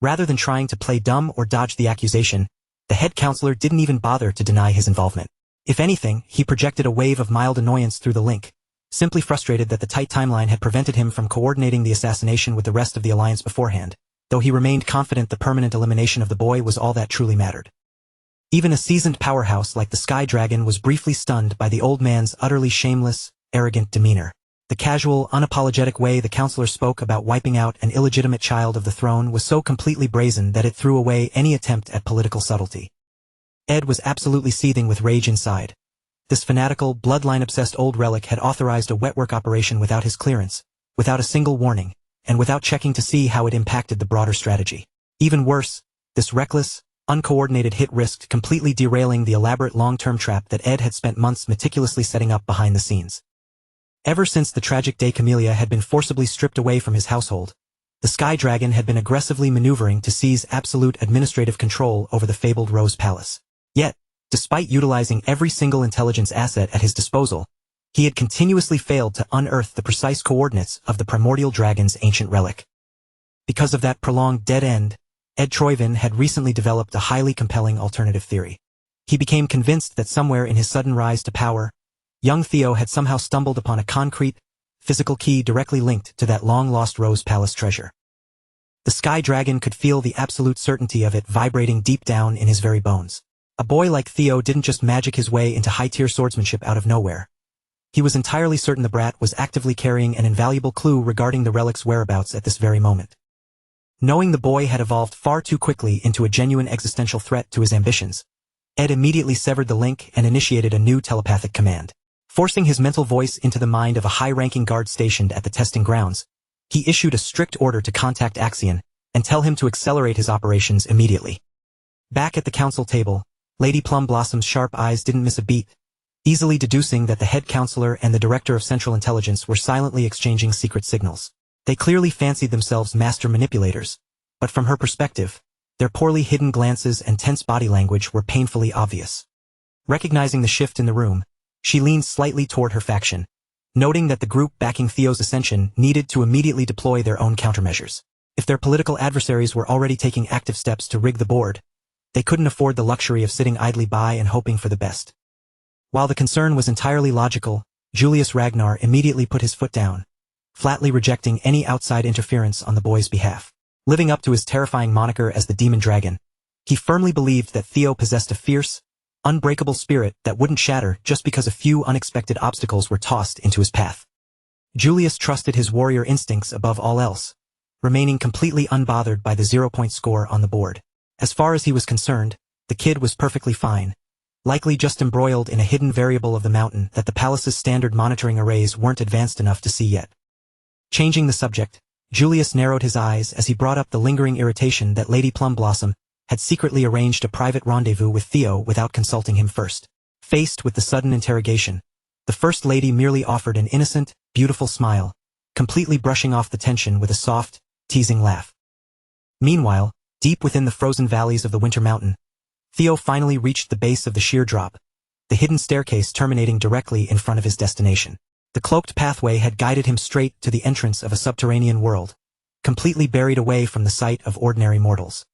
Rather than trying to play dumb or dodge the accusation, the head counselor didn't even bother to deny his involvement. If anything, he projected a wave of mild annoyance through the link, simply frustrated that the tight timeline had prevented him from coordinating the assassination with the rest of the alliance beforehand, though he remained confident the permanent elimination of the boy was all that truly mattered. Even a seasoned powerhouse like the Sky Dragon was briefly stunned by the old man's utterly shameless, arrogant demeanor. The casual, unapologetic way the counselor spoke about wiping out an illegitimate child of the throne was so completely brazen that it threw away any attempt at political subtlety. Ed was absolutely seething with rage inside. This fanatical, bloodline-obsessed old relic had authorized a wetwork operation without his clearance, without a single warning, and without checking to see how it impacted the broader strategy. Even worse, this reckless, uncoordinated hit risked completely derailing the elaborate long-term trap that Ed had spent months meticulously setting up behind the scenes. Ever since the tragic day Camellia had been forcibly stripped away from his household, the Sky Dragon had been aggressively maneuvering to seize absolute administrative control over the fabled Rose Palace. Yet, despite utilizing every single intelligence asset at his disposal, he had continuously failed to unearth the precise coordinates of the primordial dragon's ancient relic. Because of that prolonged dead end, Ed Troyven had recently developed a highly compelling alternative theory. He became convinced that somewhere in his sudden rise to power, young Theo had somehow stumbled upon a concrete, physical key directly linked to that long-lost Rose Palace treasure. The Sky Dragon could feel the absolute certainty of it vibrating deep down in his very bones. A boy like Theo didn't just magic his way into high-tier swordsmanship out of nowhere. He was entirely certain the brat was actively carrying an invaluable clue regarding the relic's whereabouts at this very moment. Knowing the boy had evolved far too quickly into a genuine existential threat to his ambitions, Ed immediately severed the link and initiated a new telepathic command. Forcing his mental voice into the mind of a high-ranking guard stationed at the testing grounds, he issued a strict order to contact Axion and tell him to accelerate his operations immediately. Back at the council table, Lady Plum Blossom's sharp eyes didn't miss a beat, easily deducing that the head counselor and the director of Central Intelligence were silently exchanging secret signals. They clearly fancied themselves master manipulators, but from her perspective, their poorly hidden glances and tense body language were painfully obvious. Recognizing the shift in the room, she leaned slightly toward her faction, noting that the group backing Theo's ascension needed to immediately deploy their own countermeasures. If their political adversaries were already taking active steps to rig the board, they couldn't afford the luxury of sitting idly by and hoping for the best. While the concern was entirely logical, Julius Ragnar immediately put his foot down, flatly rejecting any outside interference on the boy's behalf. Living up to his terrifying moniker as the Demon Dragon, he firmly believed that Theo possessed a fierce, unbreakable spirit that wouldn't shatter just because a few unexpected obstacles were tossed into his path. Julius trusted his warrior instincts above all else, remaining completely unbothered by the 0-point score on the board. As far as he was concerned, the kid was perfectly fine, likely just embroiled in a hidden variable of the mountain that the palace's standard monitoring arrays weren't advanced enough to see yet. Changing the subject, Julius narrowed his eyes as he brought up the lingering irritation that Lady Plum Blossom had secretly arranged a private rendezvous with Theo without consulting him first. Faced with the sudden interrogation, the First Lady merely offered an innocent, beautiful smile, completely brushing off the tension with a soft, teasing laugh. Meanwhile, deep within the frozen valleys of the Winter Mountain, Theo finally reached the base of the sheer drop, the hidden staircase terminating directly in front of his destination. The cloaked pathway had guided him straight to the entrance of a subterranean world, completely buried away from the sight of ordinary mortals.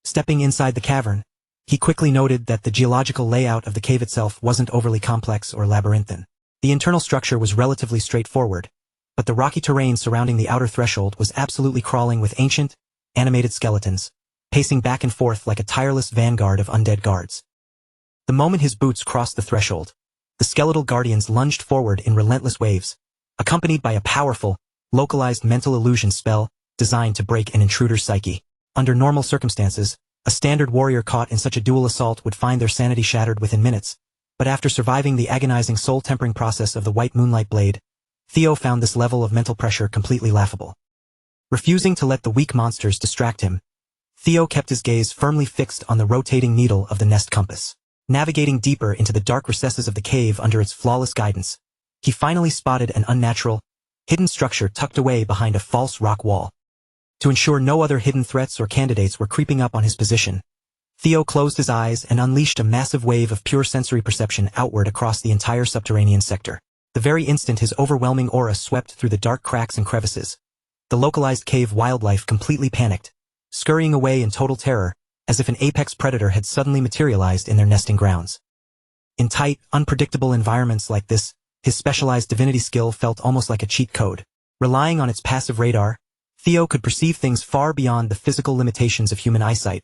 Stepping inside the cavern, he quickly noted that the geological layout of the cave itself wasn't overly complex or labyrinthine. The internal structure was relatively straightforward, but the rocky terrain surrounding the outer threshold was absolutely crawling with ancient, animated skeletons, pacing back and forth like a tireless vanguard of undead guards. The moment his boots crossed the threshold, the skeletal guardians lunged forward in relentless waves, accompanied by a powerful, localized mental illusion spell designed to break an intruder's psyche. Under normal circumstances, a standard warrior caught in such a dual assault would find their sanity shattered within minutes, but after surviving the agonizing soul-tempering process of the white moonlight blade, Theo found this level of mental pressure completely laughable. Refusing to let the weak monsters distract him, Theo kept his gaze firmly fixed on the rotating needle of the nest compass. Navigating deeper into the dark recesses of the cave under its flawless guidance, he finally spotted an unnatural, hidden structure tucked away behind a false rock wall. To ensure no other hidden threats or candidates were creeping up on his position, Theo closed his eyes and unleashed a massive wave of pure sensory perception outward across the entire subterranean sector. The very instant his overwhelming aura swept through the dark cracks and crevices, the localized cave wildlife completely panicked, scurrying away in total terror, as if an apex predator had suddenly materialized in their nesting grounds. In tight, unpredictable environments like this, his specialized divinity skill felt almost like a cheat code. Relying on its passive radar, Theo could perceive things far beyond the physical limitations of human eyesight,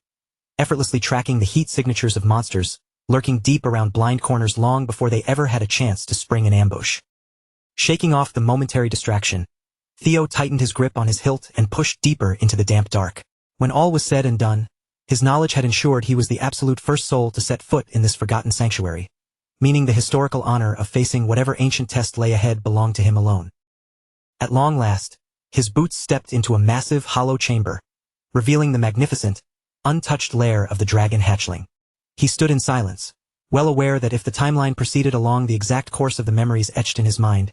effortlessly tracking the heat signatures of monsters, lurking deep around blind corners long before they ever had a chance to spring an ambush. Shaking off the momentary distraction, Theo tightened his grip on his hilt and pushed deeper into the damp dark. When all was said and done, his knowledge had ensured he was the absolute first soul to set foot in this forgotten sanctuary, meaning the historical honor of facing whatever ancient test lay ahead belonged to him alone. At long last, his boots stepped into a massive hollow chamber, revealing the magnificent, untouched lair of the dragon hatchling. He stood in silence, well aware that if the timeline proceeded along the exact course of the memories etched in his mind,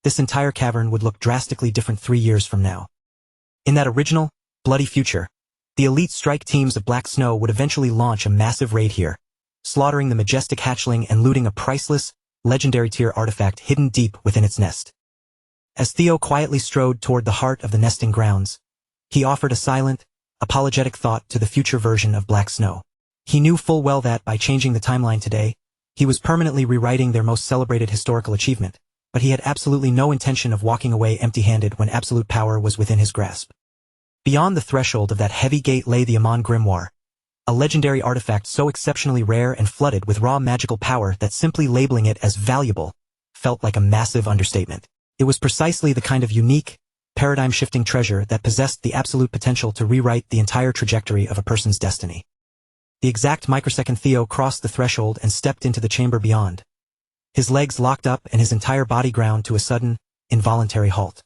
this entire cavern would look drastically different 3 years from now. In that original, bloody future, the elite strike teams of Black Snow would eventually launch a massive raid here, slaughtering the majestic hatchling and looting a priceless, legendary tier artifact hidden deep within its nest. As Theo quietly strode toward the heart of the nesting grounds, he offered a silent, apologetic thought to the future version of Black Snow. He knew full well that by changing the timeline today, he was permanently rewriting their most celebrated historical achievement, but he had absolutely no intention of walking away empty-handed when absolute power was within his grasp. Beyond the threshold of that heavy gate lay the Amon Grimoire, a legendary artifact so exceptionally rare and flooded with raw magical power that simply labeling it as valuable felt like a massive understatement. It was precisely the kind of unique, paradigm-shifting treasure that possessed the absolute potential to rewrite the entire trajectory of a person's destiny. The exact microsecond Theo crossed the threshold and stepped into the chamber beyond. His legs locked up and his entire body ground to a sudden, involuntary halt.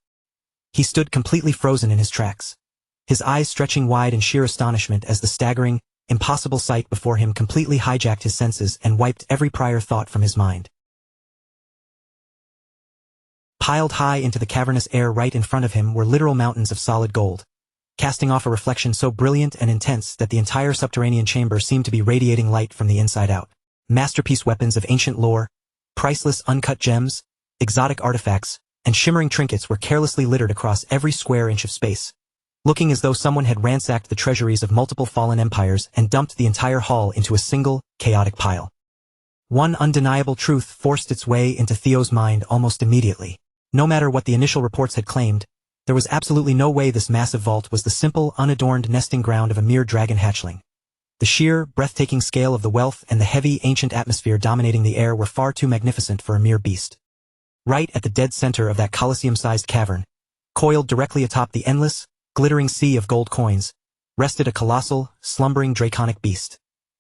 He stood completely frozen in his tracks, his eyes stretching wide in sheer astonishment as the staggering, impossible sight before him completely hijacked his senses and wiped every prior thought from his mind. Piled high into the cavernous air right in front of him were literal mountains of solid gold, casting off a reflection so brilliant and intense that the entire subterranean chamber seemed to be radiating light from the inside out. Masterpiece weapons of ancient lore, priceless uncut gems, exotic artifacts, and shimmering trinkets were carelessly littered across every square inch of space, looking as though someone had ransacked the treasuries of multiple fallen empires and dumped the entire hall into a single, chaotic pile. One undeniable truth forced its way into Theo's mind almost immediately. No matter what the initial reports had claimed, there was absolutely no way this massive vault was the simple, unadorned nesting ground of a mere dragon hatchling. The sheer, breathtaking scale of the wealth and the heavy, ancient atmosphere dominating the air were far too magnificent for a mere beast. Right at the dead center of that Colosseum-sized cavern, coiled directly atop the endless, glittering sea of gold coins, rested a colossal, slumbering draconic beast.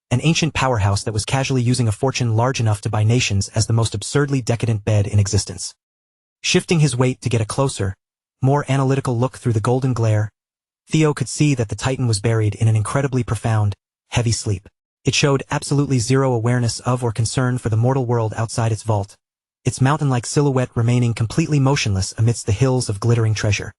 An ancient powerhouse that was casually using a fortune large enough to buy nations as the most absurdly decadent bed in existence. Shifting his weight to get a closer, more analytical look through the golden glare, Theo could see that the Titan was buried in an incredibly profound, heavy sleep. It showed absolutely zero awareness of or concern for the mortal world outside its vault, its mountain-like silhouette remaining completely motionless amidst the hills of glittering treasure.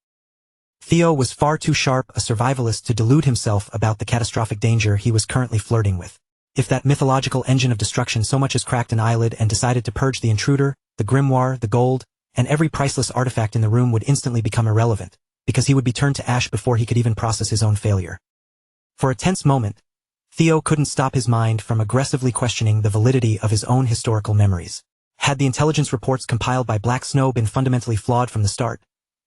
Theo was far too sharp a survivalist to delude himself about the catastrophic danger he was currently flirting with. If that mythological engine of destruction so much as cracked an eyelid and decided to purge the intruder, the grimoire, the gold, and every priceless artifact in the room would instantly become irrelevant, because he would be turned to ash before he could even process his own failure. For a tense moment, Theo couldn't stop his mind from aggressively questioning the validity of his own historical memories. Had the intelligence reports compiled by Black Snow been fundamentally flawed from the start,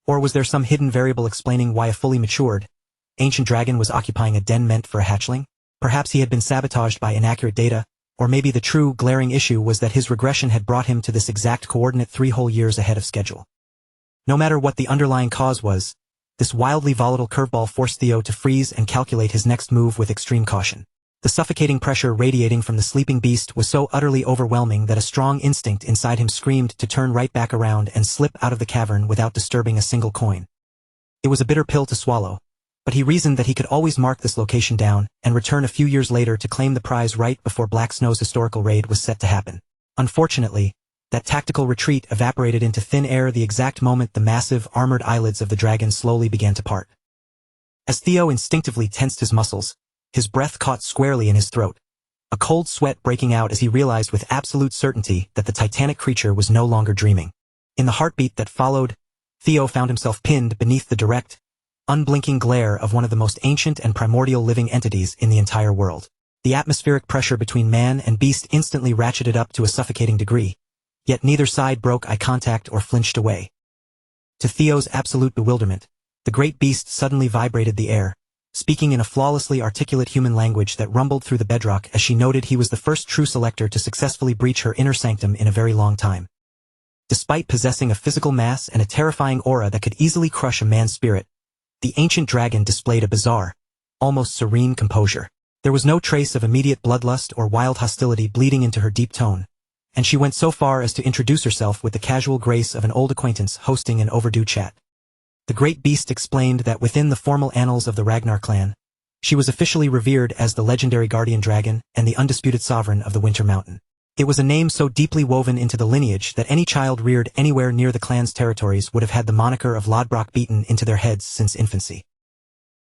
Or was there some hidden variable explaining why a fully matured, ancient dragon was occupying a den meant for a hatchling? Perhaps he had been sabotaged by inaccurate data, or maybe the true, glaring issue was that his regression had brought him to this exact coordinate 3 whole years ahead of schedule. No matter what the underlying cause was, this wildly volatile curveball forced Theo to freeze and calculate his next move with extreme caution. The suffocating pressure radiating from the sleeping beast was so utterly overwhelming that a strong instinct inside him screamed to turn right back around and slip out of the cavern without disturbing a single coin. It was a bitter pill to swallow, but he reasoned that he could always mark this location down and return a few years later to claim the prize right before Black Snow's historical raid was set to happen. Unfortunately, that tactical retreat evaporated into thin air the exact moment the massive, armored eyelids of the dragon slowly began to part. As Theo instinctively tensed his muscles, his breath caught squarely in his throat, a cold sweat breaking out as he realized with absolute certainty that the titanic creature was no longer dreaming. In the heartbeat that followed, Theo found himself pinned beneath the direct, unblinking glare of one of the most ancient and primordial living entities in the entire world. The atmospheric pressure between man and beast instantly ratcheted up to a suffocating degree, yet neither side broke eye contact or flinched away. To Theo's absolute bewilderment, the great beast suddenly vibrated the air, speaking in a flawlessly articulate human language that rumbled through the bedrock as she noted he was the first true selector to successfully breach her inner sanctum in a very long time. Despite possessing a physical mass and a terrifying aura that could easily crush a man's spirit, the ancient dragon displayed a bizarre, almost serene composure. There was no trace of immediate bloodlust or wild hostility bleeding into her deep tone, and she went so far as to introduce herself with the casual grace of an old acquaintance hosting an overdue chat. The great beast explained that within the formal annals of the Ragnar clan, she was officially revered as the legendary guardian dragon and the undisputed sovereign of the Winter Mountain. It was a name so deeply woven into the lineage that any child reared anywhere near the clan's territories would have had the moniker of Lodbrok beaten into their heads since infancy.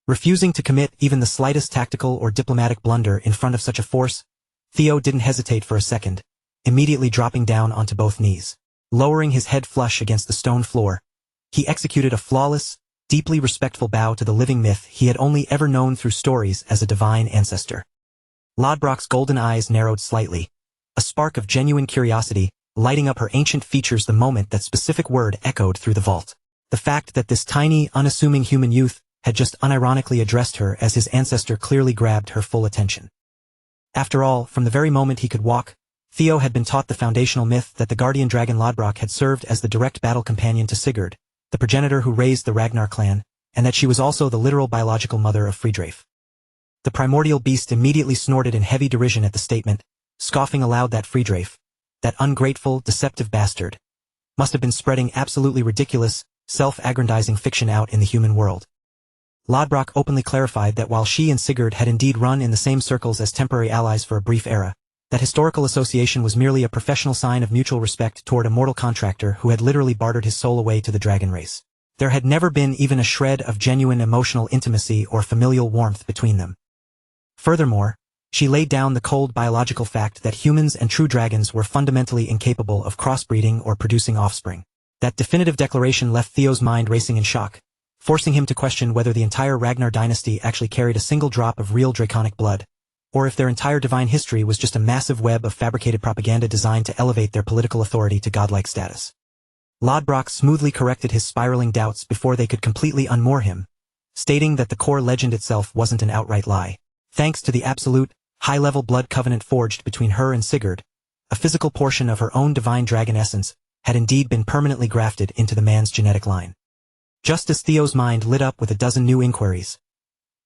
Refusing to commit even the slightest tactical or diplomatic blunder in front of such a force, Theo didn't hesitate for a second, immediately dropping down onto both knees. Lowering his head flush against the stone floor, he executed a flawless, deeply respectful bow to the living myth he had only ever known through stories as a divine ancestor. Lodbrok's golden eyes narrowed slightly, a spark of genuine curiosity lighting up her ancient features the moment that specific word echoed through the vault. The fact that this tiny, unassuming human youth had just unironically addressed her as his ancestor clearly grabbed her full attention. After all, from the very moment he could walk, Theo had been taught the foundational myth that the guardian dragon Lodbrok had served as the direct battle companion to Sigurd, the progenitor who raised the Ragnar clan, and that she was also the literal biological mother of Friedreif. The primordial beast immediately snorted in heavy derision at the statement, scoffing aloud that Friedreif, that ungrateful, deceptive bastard, must have been spreading absolutely ridiculous, self-aggrandizing fiction out in the human world. Lodbrok openly clarified that while she and Sigurd had indeed run in the same circles as temporary allies for a brief era, that historical association was merely a professional sign of mutual respect toward a mortal contractor who had literally bartered his soul away to the dragon race. There had never been even a shred of genuine emotional intimacy or familial warmth between them. Furthermore, she laid down the cold biological fact that humans and true dragons were fundamentally incapable of crossbreeding or producing offspring. That definitive declaration left Theo's mind racing in shock, forcing him to question whether the entire Ragnar dynasty actually carried a single drop of real draconic blood, or if their entire divine history was just a massive web of fabricated propaganda designed to elevate their political authority to godlike status. Lodbrok smoothly corrected his spiraling doubts before they could completely unmoor him, stating that the core legend itself wasn't an outright lie. Thanks to the absolute, high-level blood covenant forged between her and Sigurd, a physical portion of her own divine dragon essence had indeed been permanently grafted into the man's genetic line. Just as Theo's mind lit up with a dozen new inquiries,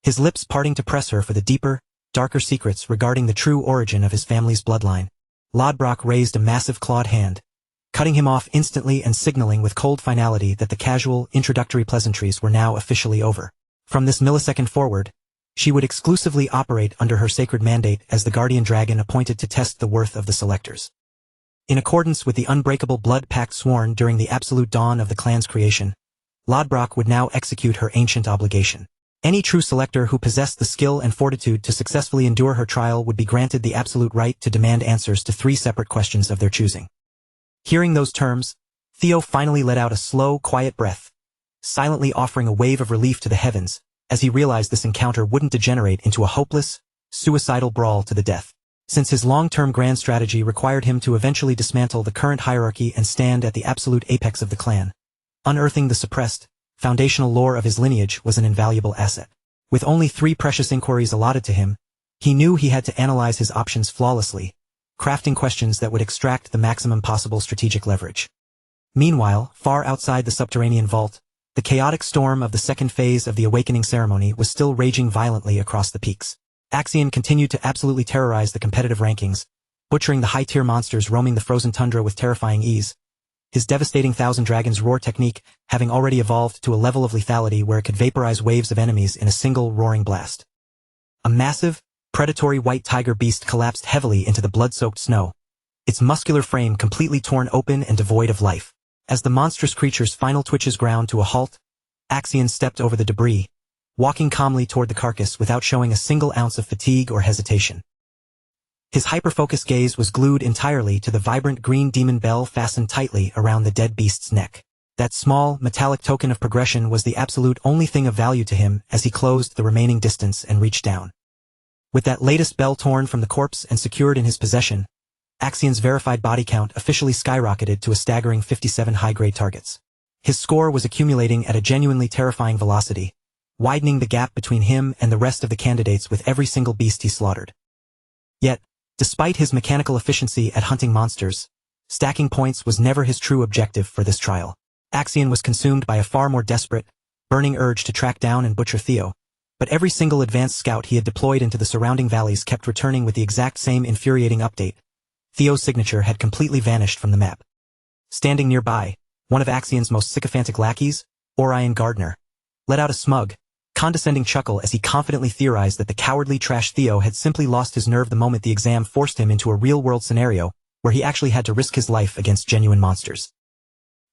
his lips parting to press her for the deeper, darker secrets regarding the true origin of his family's bloodline, Lodbrok raised a massive clawed hand, cutting him off instantly and signaling with cold finality that the casual, introductory pleasantries were now officially over. From this millisecond forward, she would exclusively operate under her sacred mandate as the guardian dragon appointed to test the worth of the selectors. In accordance with the unbreakable blood pact sworn during the absolute dawn of the clan's creation, Lodbrok would now execute her ancient obligation. Any true selector who possessed the skill and fortitude to successfully endure her trial would be granted the absolute right to demand answers to 3 separate questions of their choosing. Hearing those terms, Theo finally let out a slow, quiet breath, silently offering a wave of relief to the heavens, as he realized this encounter wouldn't degenerate into a hopeless, suicidal brawl to the death. Since his long-term grand strategy required him to eventually dismantle the current hierarchy and stand at the absolute apex of the clan, unearthing the suppressed, foundational lore of his lineage was an invaluable asset. With only 3 precious inquiries allotted to him, he knew he had to analyze his options flawlessly, crafting questions that would extract the maximum possible strategic leverage. Meanwhile, far outside the subterranean vault, the chaotic storm of the second phase of the awakening ceremony was still raging violently across the peaks. Axion continued to absolutely terrorize the competitive rankings, butchering the high-tier monsters roaming the frozen tundra with terrifying ease, his devastating Thousand Dragons roar technique having already evolved to a level of lethality where it could vaporize waves of enemies in a single roaring blast. A massive, predatory white tiger beast collapsed heavily into the blood-soaked snow, its muscular frame completely torn open and devoid of life. As the monstrous creature's final twitches ground to a halt, Axion stepped over the debris, walking calmly toward the carcass without showing a single ounce of fatigue or hesitation. His hyper-focused gaze was glued entirely to the vibrant green demon bell fastened tightly around the dead beast's neck. That small, metallic token of progression was the absolute only thing of value to him as he closed the remaining distance and reached down. With that latest bell torn from the corpse and secured in his possession, Axion's verified body count officially skyrocketed to a staggering 57 high-grade targets. His score was accumulating at a genuinely terrifying velocity, widening the gap between him and the rest of the candidates with every single beast he slaughtered. Yet, despite his mechanical efficiency at hunting monsters, stacking points was never his true objective for this trial. Axion was consumed by a far more desperate, burning urge to track down and butcher Theo, but every single advanced scout he had deployed into the surrounding valleys kept returning with the exact same infuriating update. Theo's signature had completely vanished from the map. Standing nearby, one of Axion's most sycophantic lackeys, Orion Gardner, let out a smug, condescending chuckle as he confidently theorized that the cowardly trash Theo had simply lost his nerve the moment the exam forced him into a real-world scenario where he actually had to risk his life against genuine monsters.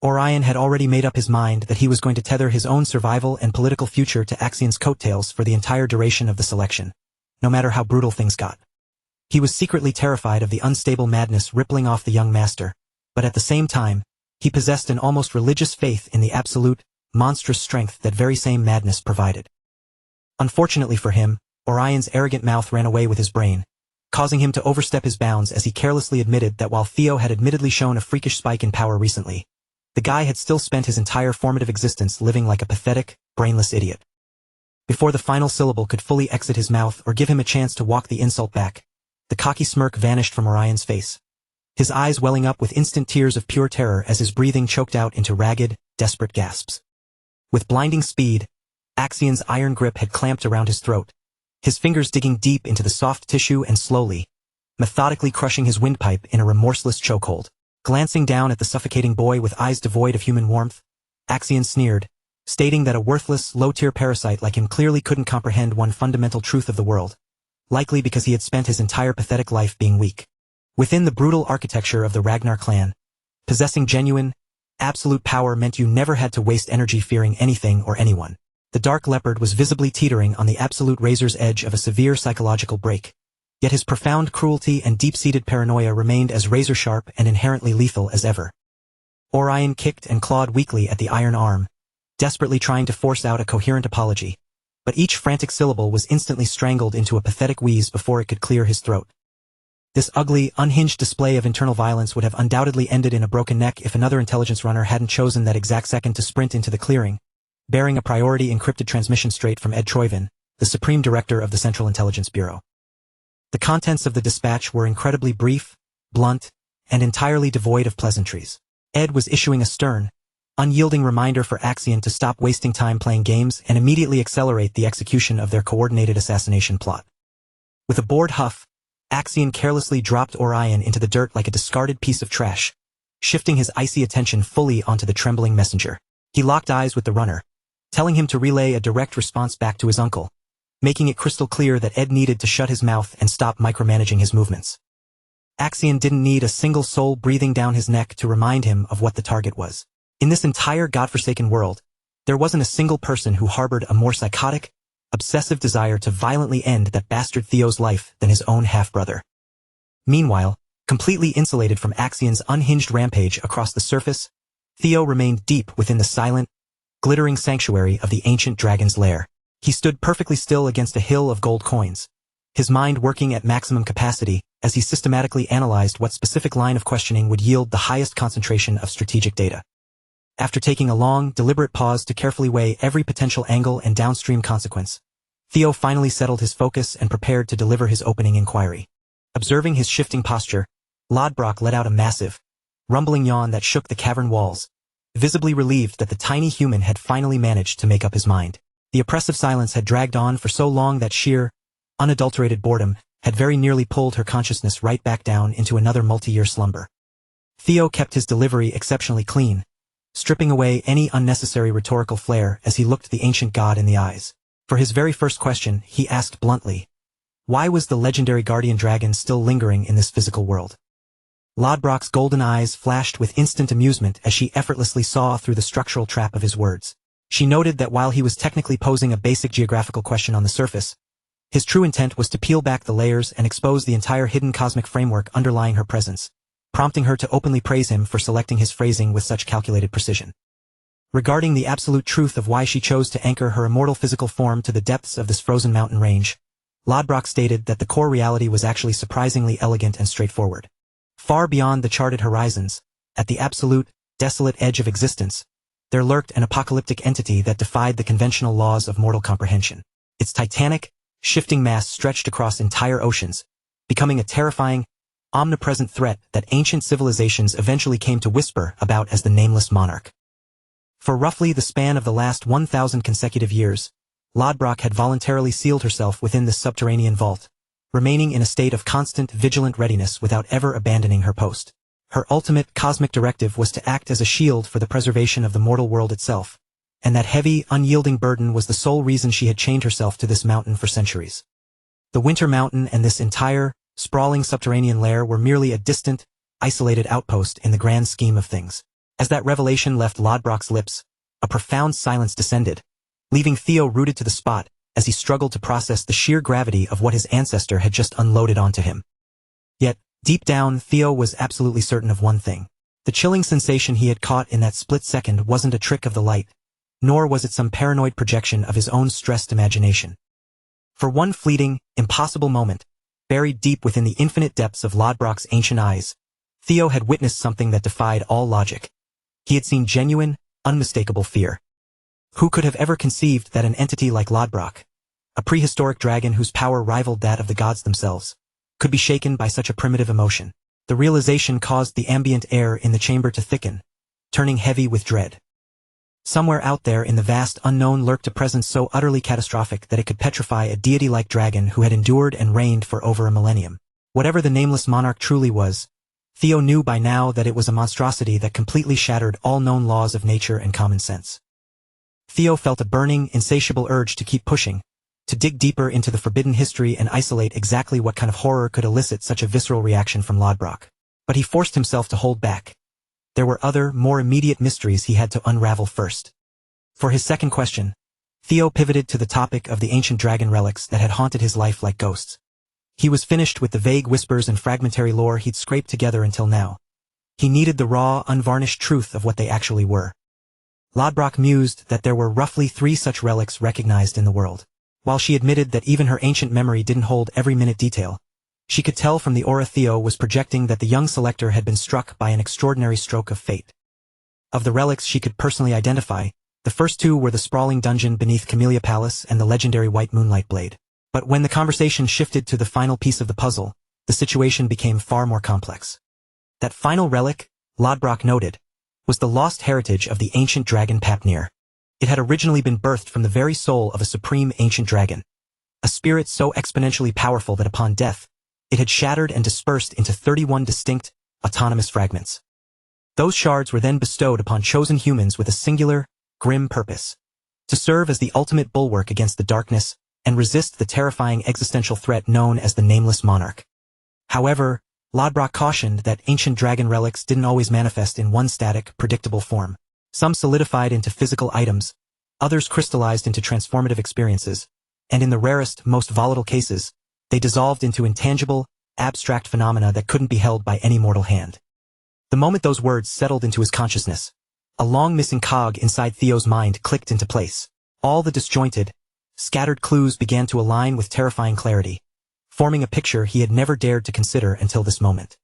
Orion had already made up his mind that he was going to tether his own survival and political future to Axion's coattails for the entire duration of the selection, no matter how brutal things got. He was secretly terrified of the unstable madness rippling off the young master, but at the same time, he possessed an almost religious faith in the absolute, monstrous strength that very same madness provided. Unfortunately for him, Orion's arrogant mouth ran away with his brain, causing him to overstep his bounds as he carelessly admitted that while Theo had admittedly shown a freakish spike in power recently, the guy had still spent his entire formative existence living like a pathetic, brainless idiot. Before the final syllable could fully exit his mouth or give him a chance to walk the insult back, the cocky smirk vanished from Orion's face, his eyes welling up with instant tears of pure terror as his breathing choked out into ragged, desperate gasps. With blinding speed, Axion's iron grip had clamped around his throat, his fingers digging deep into the soft tissue and slowly, methodically crushing his windpipe in a remorseless chokehold. Glancing down at the suffocating boy with eyes devoid of human warmth, Axion sneered, stating that a worthless, low-tier parasite like him clearly couldn't comprehend one fundamental truth of the world, likely because he had spent his entire pathetic life being weak. Within the brutal architecture of the Ragnar clan, possessing genuine, absolute power meant you never had to waste energy fearing anything or anyone. The Dark Leopard was visibly teetering on the absolute razor's edge of a severe psychological break, yet his profound cruelty and deep-seated paranoia remained as razor-sharp and inherently lethal as ever. Orion kicked and clawed weakly at the iron arm, desperately trying to force out a coherent apology, but each frantic syllable was instantly strangled into a pathetic wheeze before it could clear his throat. This ugly, unhinged display of internal violence would have undoubtedly ended in a broken neck if another intelligence runner hadn't chosen that exact second to sprint into the clearing, bearing a priority encrypted transmission straight from Ed Troyvin, the Supreme Director of the Central Intelligence Bureau. The contents of the dispatch were incredibly brief, blunt, and entirely devoid of pleasantries. Ed was issuing a stern, unyielding reminder for Axion to stop wasting time playing games and immediately accelerate the execution of their coordinated assassination plot. With a bored huff, Axion carelessly dropped Orion into the dirt like a discarded piece of trash, shifting his icy attention fully onto the trembling messenger. He locked eyes with the runner, telling him to relay a direct response back to his uncle, making it crystal clear that Ed needed to shut his mouth and stop micromanaging his movements. Axion didn't need a single soul breathing down his neck to remind him of what the target was. In this entire godforsaken world, there wasn't a single person who harbored a more psychotic, obsessive desire to violently end that bastard Theo's life than his own half-brother. Meanwhile, completely insulated from Axion's unhinged rampage across the surface, Theo remained deep within the silent, glittering sanctuary of the ancient dragon's lair. He stood perfectly still against a hill of gold coins, his mind working at maximum capacity as he systematically analyzed what specific line of questioning would yield the highest concentration of strategic data. After taking a long, deliberate pause to carefully weigh every potential angle and downstream consequence, Theo finally settled his focus and prepared to deliver his opening inquiry. Observing his shifting posture, Lodbrok let out a massive, rumbling yawn that shook the cavern walls, visibly relieved that the tiny human had finally managed to make up his mind. The oppressive silence had dragged on for so long that sheer, unadulterated boredom had very nearly pulled her consciousness right back down into another multi-year slumber. Theo kept his delivery exceptionally clean, stripping away any unnecessary rhetorical flair as he looked the ancient god in the eyes. For his very first question, he asked bluntly, why was the legendary guardian dragon still lingering in this physical world? Lodbrok's golden eyes flashed with instant amusement as she effortlessly saw through the structural trap of his words. She noted that while he was technically posing a basic geographical question on the surface, his true intent was to peel back the layers and expose the entire hidden cosmic framework underlying her presence, prompting her to openly praise him for selecting his phrasing with such calculated precision. Regarding the absolute truth of why she chose to anchor her immortal physical form to the depths of this frozen mountain range, Lodbrok stated that the core reality was actually surprisingly elegant and straightforward. Far beyond the charted horizons, at the absolute, desolate edge of existence, there lurked an apocalyptic entity that defied the conventional laws of mortal comprehension. Its titanic, shifting mass stretched across entire oceans, becoming a terrifying, omnipresent threat that ancient civilizations eventually came to whisper about as the Nameless Monarch. For roughly the span of the last 1,000 consecutive years, Lodbrok had voluntarily sealed herself within this subterranean vault, remaining in a state of constant, vigilant readiness without ever abandoning her post. Her ultimate cosmic directive was to act as a shield for the preservation of the mortal world itself, and that heavy, unyielding burden was the sole reason she had chained herself to this mountain for centuries. The Winter Mountain and this entire, sprawling subterranean lair were merely a distant, isolated outpost in the grand scheme of things. As that revelation left Lodbrok's lips, a profound silence descended, leaving Theo rooted to the spot as he struggled to process the sheer gravity of what his ancestor had just unloaded onto him. Yet, deep down, Theo was absolutely certain of one thing. The chilling sensation he had caught in that split second wasn't a trick of the light, nor was it some paranoid projection of his own stressed imagination. For one fleeting, impossible moment, buried deep within the infinite depths of Lodbrok's ancient eyes, Theo had witnessed something that defied all logic. He had seen genuine, unmistakable fear. Who could have ever conceived that an entity like Lodbrok, a prehistoric dragon whose power rivaled that of the gods themselves, could be shaken by such a primitive emotion? The realization caused the ambient air in the chamber to thicken, turning heavy with dread. Somewhere out there in the vast unknown lurked a presence so utterly catastrophic that it could petrify a deity-like dragon who had endured and reigned for over a millennium. Whatever the Nameless Monarch truly was, Theo knew by now that it was a monstrosity that completely shattered all known laws of nature and common sense. Theo felt a burning, insatiable urge to keep pushing, to dig deeper into the forbidden history and isolate exactly what kind of horror could elicit such a visceral reaction from Lodbrok. But he forced himself to hold back. There were other, more immediate mysteries he had to unravel first. For his second question, Theo pivoted to the topic of the ancient dragon relics that had haunted his life like ghosts. He was finished with the vague whispers and fragmentary lore he'd scraped together until now. He needed the raw, unvarnished truth of what they actually were. Lodbrok mused that there were roughly 3 such relics recognized in the world. While she admitted that even her ancient memory didn't hold every minute detail, she could tell from the aura Theo was projecting that the young selector had been struck by an extraordinary stroke of fate. Of the relics she could personally identify, the first 2 were the sprawling dungeon beneath Camellia Palace and the legendary White Moonlight Blade. But when the conversation shifted to the final piece of the puzzle, the situation became far more complex. That final relic, Lodbrok noted, was the lost heritage of the ancient dragon Papnir. It had originally been birthed from the very soul of a supreme ancient dragon, a spirit so exponentially powerful that upon death, it had shattered and dispersed into 31 distinct, autonomous fragments. Those shards were then bestowed upon chosen humans with a singular, grim purpose: to serve as the ultimate bulwark against the darkness and resist the terrifying existential threat known as the Nameless Monarch. However, Lodbrok cautioned that ancient dragon relics didn't always manifest in one static, predictable form. Some solidified into physical items, others crystallized into transformative experiences, and in the rarest, most volatile cases, they dissolved into intangible, abstract phenomena that couldn't be held by any mortal hand. The moment those words settled into his consciousness, a long-missing cog inside Theo's mind clicked into place. All the disjointed, scattered clues began to align with terrifying clarity, forming a picture he had never dared to consider until this moment.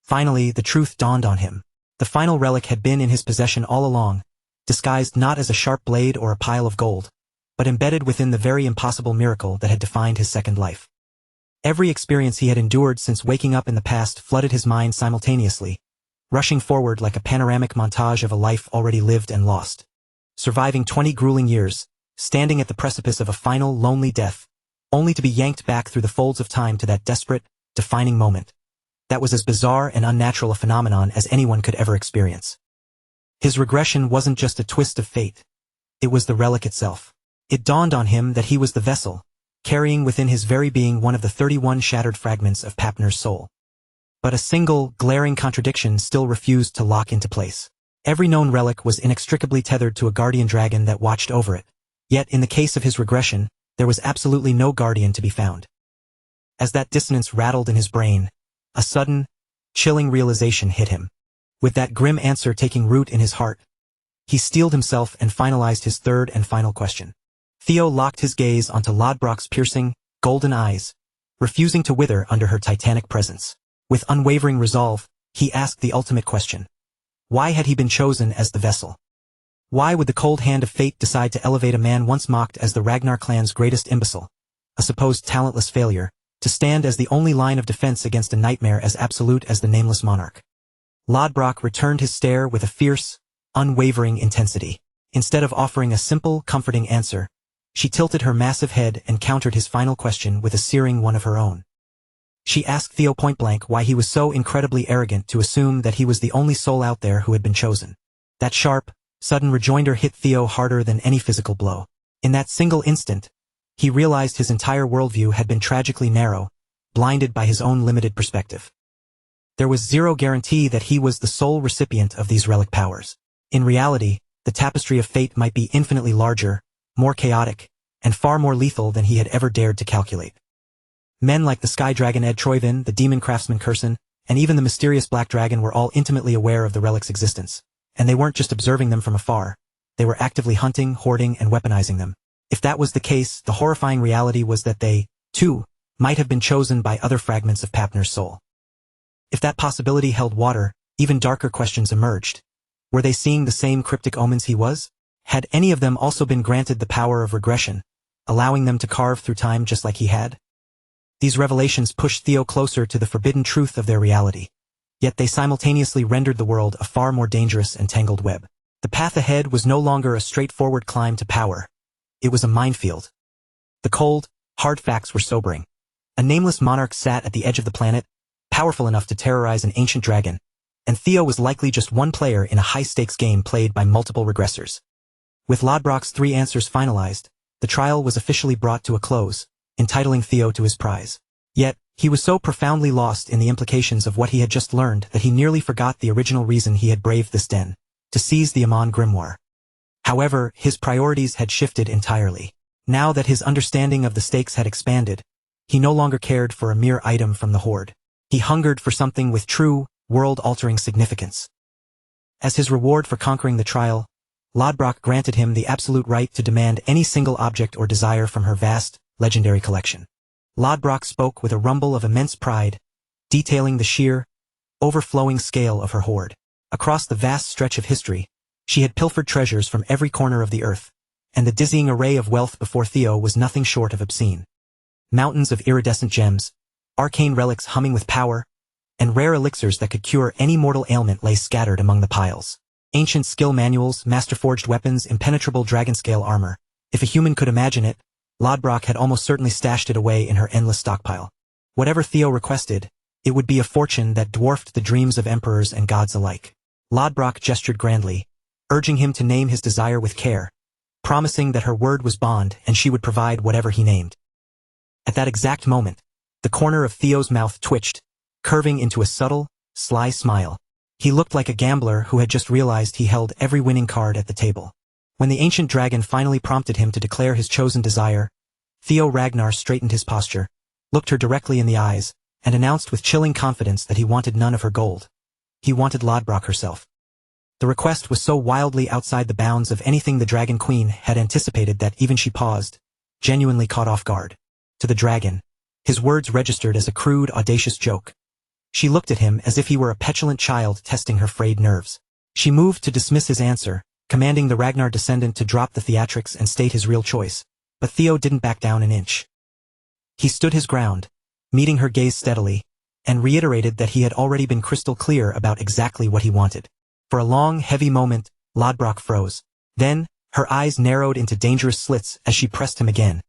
Finally, the truth dawned on him. The final relic had been in his possession all along, disguised not as a sharp blade or a pile of gold, but embedded within the very impossible miracle that had defined his second life. Every experience he had endured since waking up in the past flooded his mind simultaneously, rushing forward like a panoramic montage of a life already lived and lost. Surviving 20 grueling years, standing at the precipice of a final, lonely death, only to be yanked back through the folds of time to that desperate, defining moment. That was as bizarre and unnatural a phenomenon as anyone could ever experience. His regression wasn't just a twist of fate. It was the relic itself. It dawned on him that he was the vessel, carrying within his very being one of the 31 shattered fragments of Papner's soul. But a single, glaring contradiction still refused to lock into place. Every known relic was inextricably tethered to a guardian dragon that watched over it. Yet, in the case of his regression, there was absolutely no guardian to be found. As that dissonance rattled in his brain, a sudden, chilling realization hit him. With that grim answer taking root in his heart, he steeled himself and finalized his third and final question. Theo locked his gaze onto Lodbrok's piercing, golden eyes, refusing to wither under her titanic presence. With unwavering resolve, he asked the ultimate question. Why had he been chosen as the vessel? Why would the cold hand of fate decide to elevate a man once mocked as the Ragnar clan's greatest imbecile, a supposed talentless failure, to stand as the only line of defense against a nightmare as absolute as the nameless monarch? Lodbrok returned his stare with a fierce, unwavering intensity. Instead of offering a simple, comforting answer, she tilted her massive head and countered his final question with a searing one of her own. She asked Theo point-blank why he was so incredibly arrogant to assume that he was the only soul out there who had been chosen. That sharp, sudden rejoinder hit Theo harder than any physical blow. In that single instant, he realized his entire worldview had been tragically narrow, blinded by his own limited perspective. There was zero guarantee that he was the sole recipient of these relic powers. In reality, the tapestry of fate might be infinitely larger, more chaotic, and far more lethal than he had ever dared to calculate. Men like the Sky Dragon Ed Troyvin, the Demon Craftsman Curson, and even the mysterious Black Dragon were all intimately aware of the relic's existence, and they weren't just observing them from afar, they were actively hunting, hoarding, and weaponizing them. If that was the case, the horrifying reality was that they, too, might have been chosen by other fragments of Papner's soul. If that possibility held water, even darker questions emerged. Were they seeing the same cryptic omens he was? Had any of them also been granted the power of regression, allowing them to carve through time just like he had? These revelations pushed Theo closer to the forbidden truth of their reality, yet they simultaneously rendered the world a far more dangerous and tangled web. The path ahead was no longer a straightforward climb to power. It was a minefield. The cold, hard facts were sobering. A nameless monarch sat at the edge of the planet, powerful enough to terrorize an ancient dragon, and Theo was likely just one player in a high-stakes game played by multiple regressors. With Lodbrok's 3 answers finalized, the trial was officially brought to a close, entitling Theo to his prize. Yet, he was so profoundly lost in the implications of what he had just learned that he nearly forgot the original reason he had braved this den, to seize the Amon Grimoire. However, his priorities had shifted entirely. Now that his understanding of the stakes had expanded, he no longer cared for a mere item from the hoard. He hungered for something with true, world-altering significance. As his reward for conquering the trial, Lodbrok granted him the absolute right to demand any single object or desire from her vast, legendary collection. Lodbrok spoke with a rumble of immense pride, detailing the sheer, overflowing scale of her hoard. Across the vast stretch of history, she had pilfered treasures from every corner of the earth, and the dizzying array of wealth before Theo was nothing short of obscene. Mountains of iridescent gems, arcane relics humming with power, and rare elixirs that could cure any mortal ailment lay scattered among the piles. Ancient skill manuals, master-forged weapons, impenetrable dragon-scale armor. If a human could imagine it, Lodbrok had almost certainly stashed it away in her endless stockpile. Whatever Theo requested, it would be a fortune that dwarfed the dreams of emperors and gods alike. Lodbrok gestured grandly, urging him to name his desire with care, promising that her word was bond and she would provide whatever he named. At that exact moment, the corner of Theo's mouth twitched, curving into a subtle, sly smile. He looked like a gambler who had just realized he held every winning card at the table. When the ancient dragon finally prompted him to declare his chosen desire, Theo Ragnar straightened his posture, looked her directly in the eyes, and announced with chilling confidence that he wanted none of her gold. He wanted Lodbrok herself. The request was so wildly outside the bounds of anything the Dragon Queen had anticipated that even she paused, genuinely caught off guard. To the dragon, his words registered as a crude, audacious joke. She looked at him as if he were a petulant child testing her frayed nerves. She moved to dismiss his answer, commanding the Ragnar descendant to drop the theatrics and state his real choice. But Theo didn't back down an inch. He stood his ground, meeting her gaze steadily, and reiterated that he had already been crystal clear about exactly what he wanted. For a long, heavy moment, Lodbrok froze. Then, her eyes narrowed into dangerous slits as she pressed him again,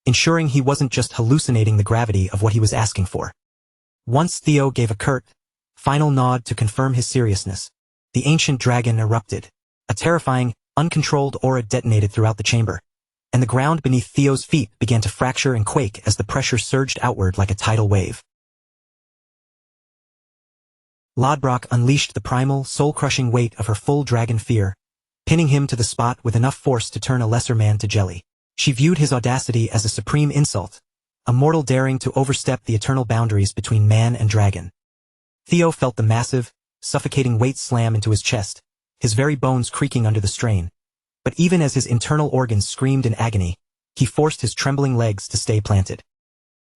ensuring he wasn't just hallucinating the gravity of what he was asking for. Once Theo gave a curt, final nod to confirm his seriousness, the ancient dragon erupted. A terrifying, uncontrolled aura detonated throughout the chamber, and the ground beneath Theo's feet began to fracture and quake as the pressure surged outward like a tidal wave. Lodbrok unleashed the primal, soul-crushing weight of her full dragon fear, pinning him to the spot with enough force to turn a lesser man to jelly. She viewed his audacity as a supreme insult, a mortal daring to overstep the eternal boundaries between man and dragon. Theo felt the massive, suffocating weight slam into his chest, his very bones creaking under the strain. But even as his internal organs screamed in agony, he forced his trembling legs to stay planted.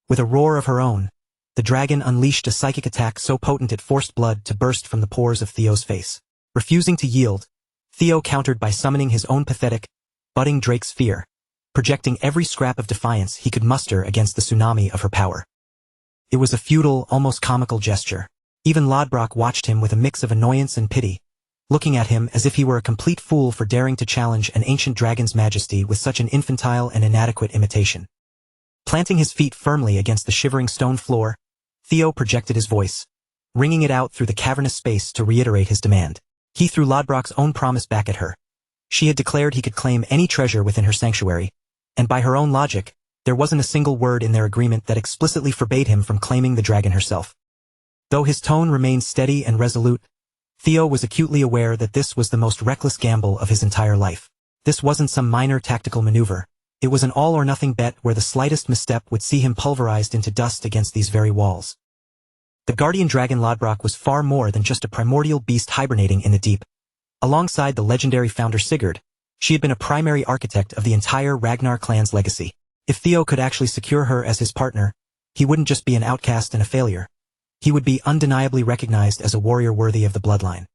With a roar of her own, the dragon unleashed a psychic attack so potent it forced blood to burst from the pores of Theo's face. Refusing to yield, Theo countered by summoning his own pathetic, budding Drake's fear, projecting every scrap of defiance he could muster against the tsunami of her power. It was a futile, almost comical gesture. Even Lodbrok watched him with a mix of annoyance and pity, looking at him as if he were a complete fool for daring to challenge an ancient dragon's majesty with such an infantile and inadequate imitation. Planting his feet firmly against the shivering stone floor, Theo projected his voice, ringing it out through the cavernous space to reiterate his demand. He threw Lodbrok's own promise back at her. She had declared he could claim any treasure within her sanctuary, and by her own logic, there wasn't a single word in their agreement that explicitly forbade him from claiming the dragon herself. Though his tone remained steady and resolute, Theo was acutely aware that this was the most reckless gamble of his entire life. This wasn't some minor tactical maneuver. It was an all-or-nothing bet where the slightest misstep would see him pulverized into dust against these very walls. The guardian dragon Lodbrok was far more than just a primordial beast hibernating in the deep. Alongside the legendary founder Sigurd, she had been a primary architect of the entire Ragnar clan's legacy. If Theo could actually secure her as his partner, he wouldn't just be an outcast and a failure. He would be undeniably recognized as a warrior worthy of the bloodline.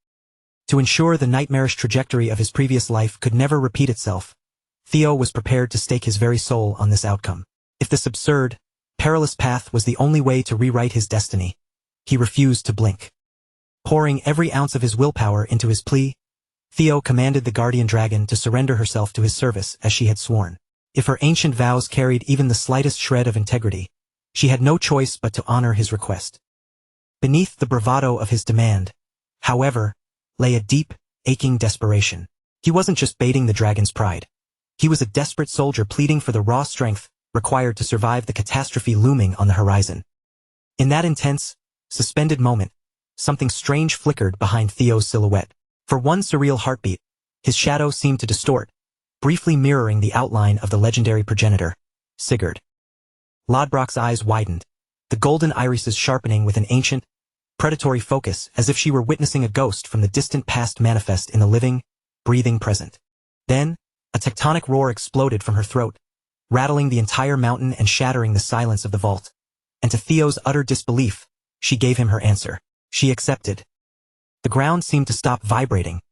To ensure the nightmarish trajectory of his previous life could never repeat itself, Theo was prepared to stake his very soul on this outcome. If this absurd, perilous path was the only way to rewrite his destiny, he refused to blink. Pouring every ounce of his willpower into his plea, Theo commanded the guardian dragon to surrender herself to his service as she had sworn. If her ancient vows carried even the slightest shred of integrity, she had no choice but to honor his request. Beneath the bravado of his demand, however, lay a deep, aching desperation. He wasn't just baiting the dragon's pride. He was a desperate soldier pleading for the raw strength required to survive the catastrophe looming on the horizon. In that intense, suspended moment, something strange flickered behind Theo's silhouette. For one surreal heartbeat, his shadow seemed to distort, briefly mirroring the outline of the legendary progenitor, Sigurd. Lodbrok's eyes widened, the golden irises sharpening with an ancient, predatory focus as if she were witnessing a ghost from the distant past manifest in the living, breathing present. Then, a tectonic roar exploded from her throat, rattling the entire mountain and shattering the silence of the vault. And to Theo's utter disbelief, she gave him her answer. She accepted. The ground seemed to stop vibrating,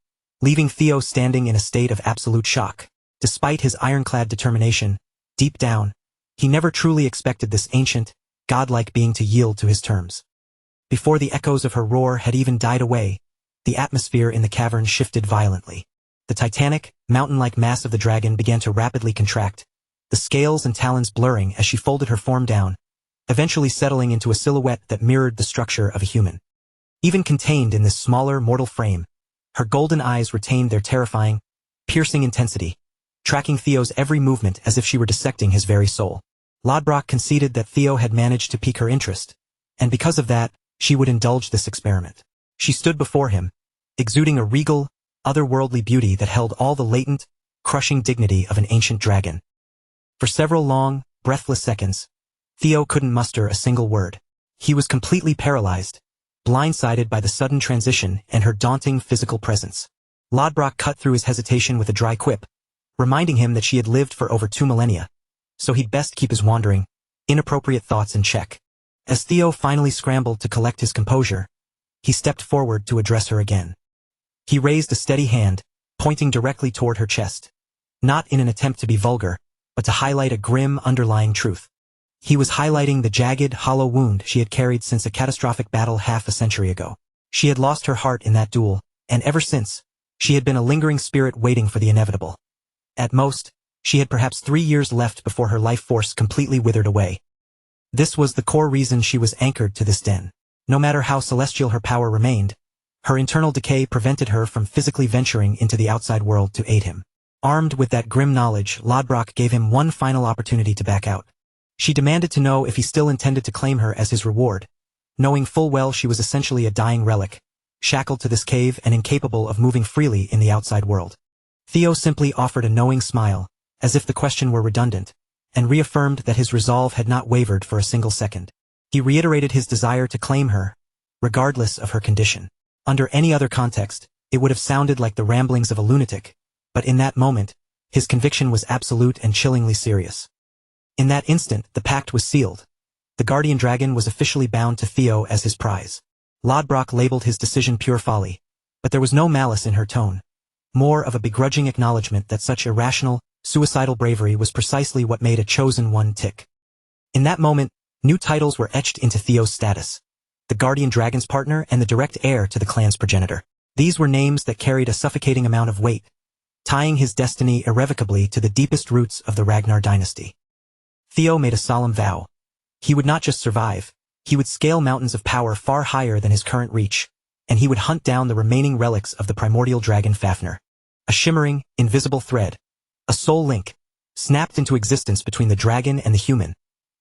leaving Theo standing in a state of absolute shock. Despite his ironclad determination, deep down, he never truly expected this ancient, godlike being to yield to his terms. Before the echoes of her roar had even died away, the atmosphere in the cavern shifted violently. The titanic, mountain-like mass of the dragon began to rapidly contract, the scales and talons blurring as she folded her form down, eventually settling into a silhouette that mirrored the structure of a human. Even contained in this smaller, mortal frame, her golden eyes retained their terrifying, piercing intensity, tracking Theo's every movement as if she were dissecting his very soul. Lodbrok conceded that Theo had managed to pique her interest, and because of that, she would indulge this experiment. She stood before him, exuding a regal, otherworldly beauty that held all the latent, crushing dignity of an ancient dragon. For several long, breathless seconds, Theo couldn't muster a single word. He was completely paralyzed, blindsided by the sudden transition and her daunting physical presence. Lodbrok cut through his hesitation with a dry quip, reminding him that she had lived for over 2 millennia, so he'd best keep his wandering, inappropriate thoughts in check. As Theo finally scrambled to collect his composure, he stepped forward to address her again. He raised a steady hand, pointing directly toward her chest, not in an attempt to be vulgar, but to highlight a grim underlying truth. He was highlighting the jagged, hollow wound she had carried since a catastrophic battle half a century ago. She had lost her heart in that duel, and ever since, she had been a lingering spirit waiting for the inevitable. At most, she had perhaps 3 years left before her life force completely withered away. This was the core reason she was anchored to this den. No matter how celestial her power remained, her internal decay prevented her from physically venturing into the outside world to aid him. Armed with that grim knowledge, Lodbrok gave him one final opportunity to back out. She demanded to know if he still intended to claim her as his reward, knowing full well she was essentially a dying relic, shackled to this cave and incapable of moving freely in the outside world. Theo simply offered a knowing smile, as if the question were redundant, and reaffirmed that his resolve had not wavered for a single second. He reiterated his desire to claim her, regardless of her condition. Under any other context, it would have sounded like the ramblings of a lunatic, but in that moment, his conviction was absolute and chillingly serious. In that instant, the pact was sealed. The guardian dragon was officially bound to Theo as his prize. Lodbrok labeled his decision pure folly, but there was no malice in her tone, more of a begrudging acknowledgement that such irrational, suicidal bravery was precisely what made a chosen one tick. In that moment, new titles were etched into Theo's status: the guardian dragon's partner and the direct heir to the clan's progenitor. These were names that carried a suffocating amount of weight, tying his destiny irrevocably to the deepest roots of the Ragnar dynasty. Theo made a solemn vow. He would not just survive, he would scale mountains of power far higher than his current reach, and he would hunt down the remaining relics of the primordial dragon Fafnir. A shimmering, invisible thread, a soul link, snapped into existence between the dragon and the human,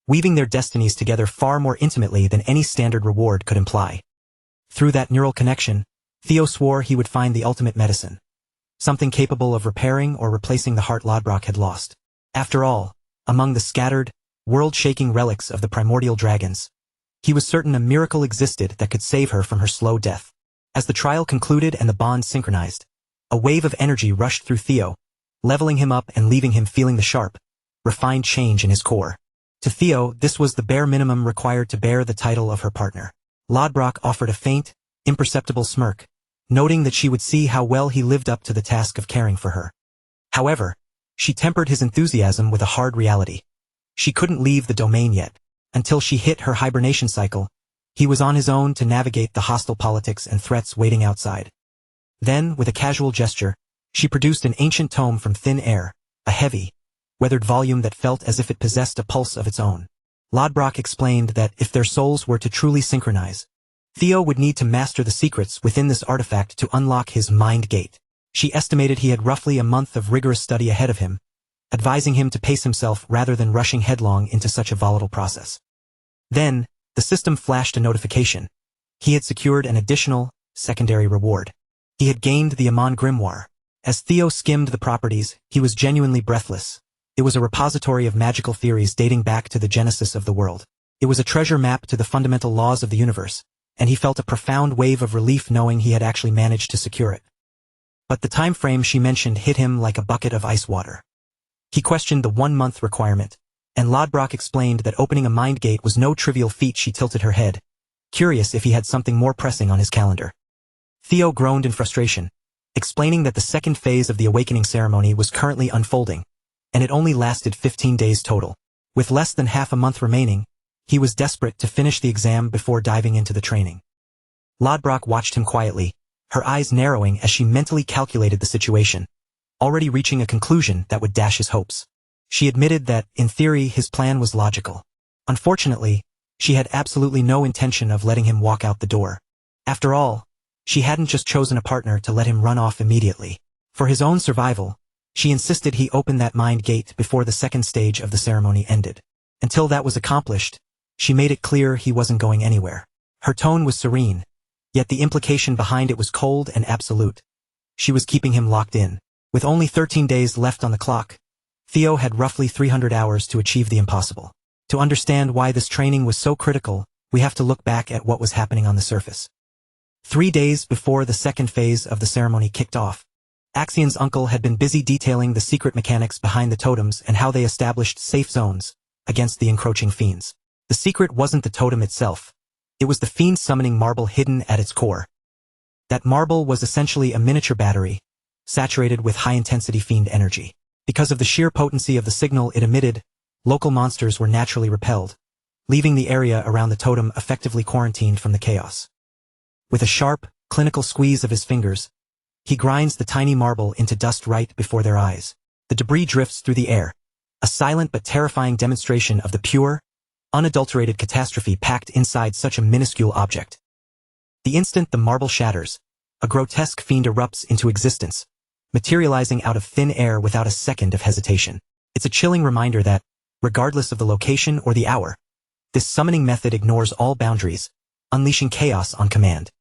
weaving their destinies together far more intimately than any standard reward could imply. Through that neural connection, Theo swore he would find the ultimate medicine, something capable of repairing or replacing the heart Lodbrok had lost. After all, among the scattered, world-shaking relics of the primordial dragons, he was certain a miracle existed that could save her from her slow death. As the trial concluded and the bond synchronized, a wave of energy rushed through Theo, leveling him up and leaving him feeling the sharp, refined change in his core. To Theo, this was the bare minimum required to bear the title of her partner. Lodbrok offered a faint, imperceptible smirk, noting that she would see how well he lived up to the task of caring for her. However, she tempered his enthusiasm with a hard reality. She couldn't leave the domain yet. Until she hit her hibernation cycle, he was on his own to navigate the hostile politics and threats waiting outside. Then, with a casual gesture, she produced an ancient tome from thin air, a heavy, weathered volume that felt as if it possessed a pulse of its own. Lodbrok explained that if their souls were to truly synchronize, Theo would need to master the secrets within this artifact to unlock his mind gate. She estimated he had roughly a month of rigorous study ahead of him, advising him to pace himself rather than rushing headlong into such a volatile process. Then, the system flashed a notification. He had secured an additional, secondary reward. He had gained the Amon Grimoire. As Theo skimmed the properties, he was genuinely breathless. It was a repository of magical theories dating back to the genesis of the world. It was a treasure map to the fundamental laws of the universe, and he felt a profound wave of relief knowing he had actually managed to secure it. But the time frame she mentioned hit him like a bucket of ice water. He questioned the 1-month requirement, and Lodbrok explained that opening a mind gate was no trivial feat. She tilted her head, curious if he had something more pressing on his calendar. Theo groaned in frustration, explaining that the second phase of the awakening ceremony was currently unfolding, and it only lasted 15 days total. With less than half a month remaining, he was desperate to finish the exam before diving into the training. Lodbrok watched him quietly, her eyes narrowing as she mentally calculated the situation, already reaching a conclusion that would dash his hopes. She admitted that, in theory, his plan was logical. Unfortunately, she had absolutely no intention of letting him walk out the door. After all, she hadn't just chosen a partner to let him run off immediately. For his own survival, she insisted he open that mind gate before the second stage of the ceremony ended. Until that was accomplished, she made it clear he wasn't going anywhere. Her tone was serene, yet the implication behind it was cold and absolute. She was keeping him locked in. With only 13 days left on the clock, Theo had roughly 300 hours to achieve the impossible. To understand why this training was so critical, we have to look back at what was happening on the surface. 3 days before the second phase of the ceremony kicked off, Axion's uncle had been busy detailing the secret mechanics behind the totems and how they established safe zones against the encroaching fiends. The secret wasn't the totem itself. It was the fiend summoning marble hidden at its core. That marble was essentially a miniature battery, saturated with high-intensity fiend energy. Because of the sheer potency of the signal it emitted, local monsters were naturally repelled, leaving the area around the totem effectively quarantined from the chaos. With a sharp, clinical squeeze of his fingers, he grinds the tiny marble into dust right before their eyes. The debris drifts through the air, a silent but terrifying demonstration of the pure, unadulterated catastrophe packed inside such a minuscule object. The instant the marble shatters, a grotesque fiend erupts into existence, materializing out of thin air without a second of hesitation. It's a chilling reminder that, regardless of the location or the hour, this summoning method ignores all boundaries, unleashing chaos on command.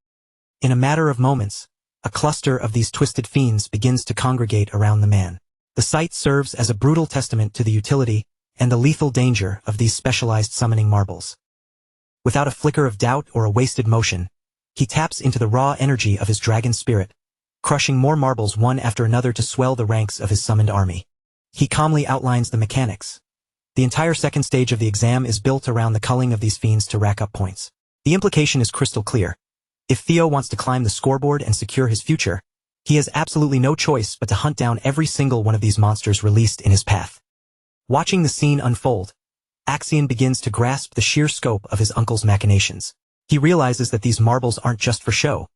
In a matter of moments, a cluster of these twisted fiends begins to congregate around the man. The sight serves as a brutal testament to the utility and the lethal danger of these specialized summoning marbles. Without a flicker of doubt or a wasted motion, he taps into the raw energy of his dragon spirit, crushing more marbles one after another to swell the ranks of his summoned army. He calmly outlines the mechanics. The entire second stage of the exam is built around the culling of these fiends to rack up points. The implication is crystal clear. If Theo wants to climb the scoreboard and secure his future, he has absolutely no choice but to hunt down every single one of these monsters released in his path. Watching the scene unfold, Axion begins to grasp the sheer scope of his uncle's machinations. He realizes that these marbles aren't just for show.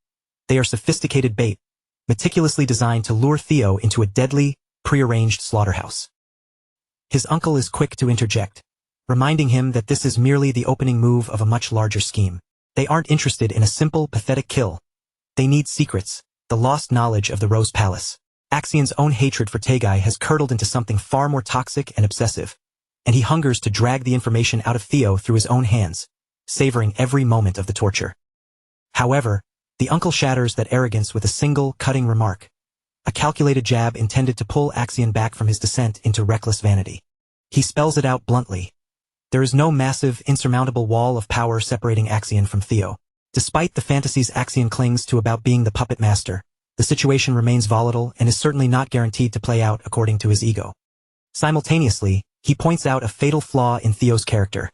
They are sophisticated bait, meticulously designed to lure Theo into a deadly, prearranged slaughterhouse. His uncle is quick to interject, reminding him that this is merely the opening move of a much larger scheme. They aren't interested in a simple, pathetic kill. They need secrets, the lost knowledge of the Rose Palace. Axion's own hatred for Tegai has curdled into something far more toxic and obsessive, and he hungers to drag the information out of Theo through his own hands, savoring every moment of the torture. However, the uncle shatters that arrogance with a single, cutting remark, a calculated jab intended to pull Axion back from his descent into reckless vanity. He spells it out bluntly. There is no massive, insurmountable wall of power separating Axion from Theo. Despite the fantasies Axion clings to about being the puppet master, the situation remains volatile and is certainly not guaranteed to play out according to his ego. Simultaneously, he points out a fatal flaw in Theo's character,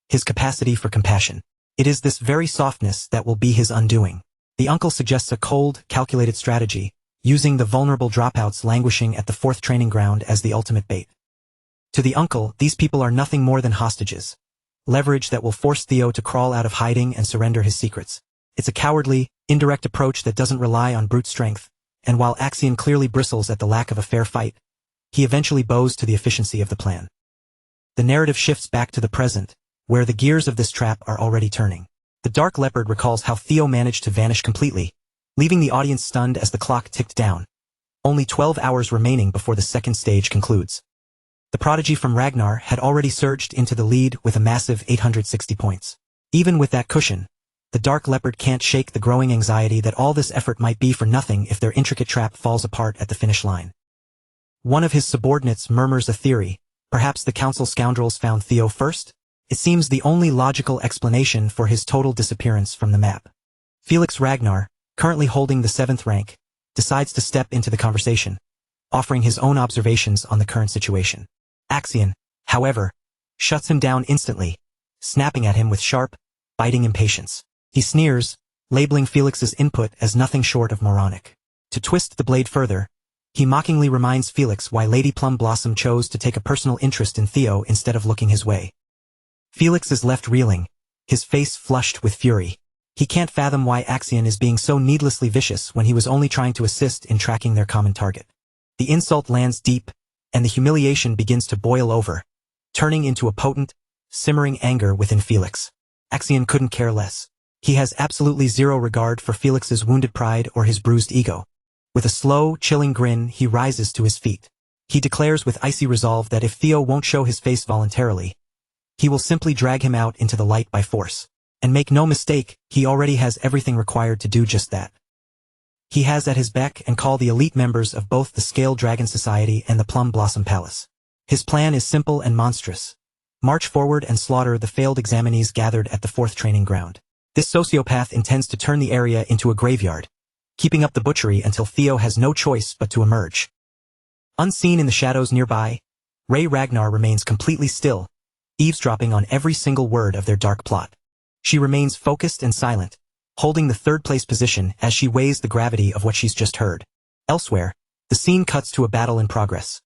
his capacity for compassion. It is this very softness that will be his undoing. The uncle suggests a cold, calculated strategy, using the vulnerable dropouts languishing at the fourth training ground as the ultimate bait. To the uncle, these people are nothing more than hostages, leverage that will force Theo to crawl out of hiding and surrender his secrets. It's a cowardly, indirect approach that doesn't rely on brute strength, and while Axion clearly bristles at the lack of a fair fight, he eventually bows to the efficiency of the plan. The narrative shifts back to the present, where the gears of this trap are already turning. The Dark Leopard recalls how Theo managed to vanish completely, leaving the audience stunned as the clock ticked down. Only 12 hours remaining before the second stage concludes. The prodigy from Ragnar had already surged into the lead with a massive 860 points. Even with that cushion, the Dark Leopard can't shake the growing anxiety that all this effort might be for nothing if their intricate trap falls apart at the finish line. One of his subordinates murmurs a theory. Perhaps the council scoundrels found Theo first? It seems the only logical explanation for his total disappearance from the map. Felix Ragnar, currently holding the 7th rank, decides to step into the conversation, offering his own observations on the current situation. Axion, however, shuts him down instantly, snapping at him with sharp, biting impatience. He sneers, labeling Felix's input as nothing short of moronic. To twist the blade further, he mockingly reminds Felix why Lady Plum Blossom chose to take a personal interest in Theo instead of looking his way. Felix is left reeling, his face flushed with fury. He can't fathom why Axion is being so needlessly vicious when he was only trying to assist in tracking their common target. The insult lands deep, and the humiliation begins to boil over, turning into a potent, simmering anger within Felix. Axion couldn't care less. He has absolutely zero regard for Felix's wounded pride or his bruised ego. With a slow, chilling grin, he rises to his feet. He declares with icy resolve that if Theo won't show his face voluntarily, he will simply drag him out into the light by force. And make no mistake, he already has everything required to do just that. He has at his beck and call the elite members of both the Scale Dragon Society and the Plum Blossom Palace. His plan is simple and monstrous. March forward and slaughter the failed examinees gathered at the 4th training ground. This sociopath intends to turn the area into a graveyard, keeping up the butchery until Theo has no choice but to emerge. Unseen in the shadows nearby, Ragnar remains completely still, eavesdropping on every single word of their dark plot. She remains focused and silent, holding the third-place position as she weighs the gravity of what she's just heard. Elsewhere, the scene cuts to a battle in progress.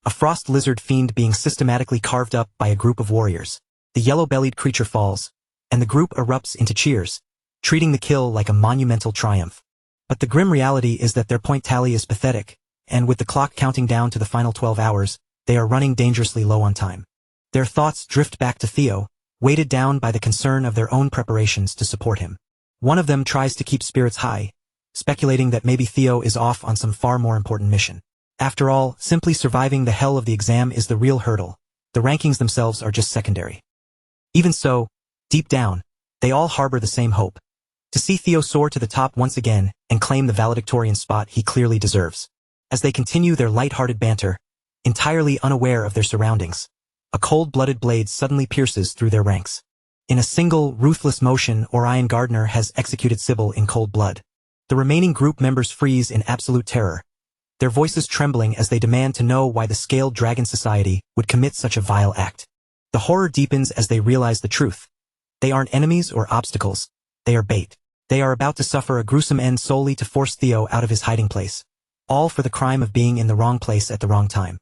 A frost lizard fiend being systematically carved up by a group of warriors. The yellow-bellied creature falls, and the group erupts into cheers, treating the kill like a monumental triumph. But the grim reality is that their point tally is pathetic, and with the clock counting down to the final 12 hours, they are running dangerously low on time. Their thoughts drift back to Theo, weighted down by the concern of their own preparations to support him. One of them tries to keep spirits high, speculating that maybe Theo is off on some far more important mission. After all, simply surviving the hell of the exam is the real hurdle. The rankings themselves are just secondary. Even so, deep down, they all harbor the same hope. To see Theo soar to the top once again and claim the valedictorian spot he clearly deserves. As they continue their light-hearted banter, entirely unaware of their surroundings, a cold-blooded blade suddenly pierces through their ranks. In a single, ruthless motion, Orion Gardner has executed Sybil in cold blood. The remaining group members freeze in absolute terror, their voices trembling as they demand to know why the Scaled Dragon Society would commit such a vile act. The horror deepens as they realize the truth. They aren't enemies or obstacles. They are bait. They are about to suffer a gruesome end solely to force Theo out of his hiding place. All for the crime of being in the wrong place at the wrong time.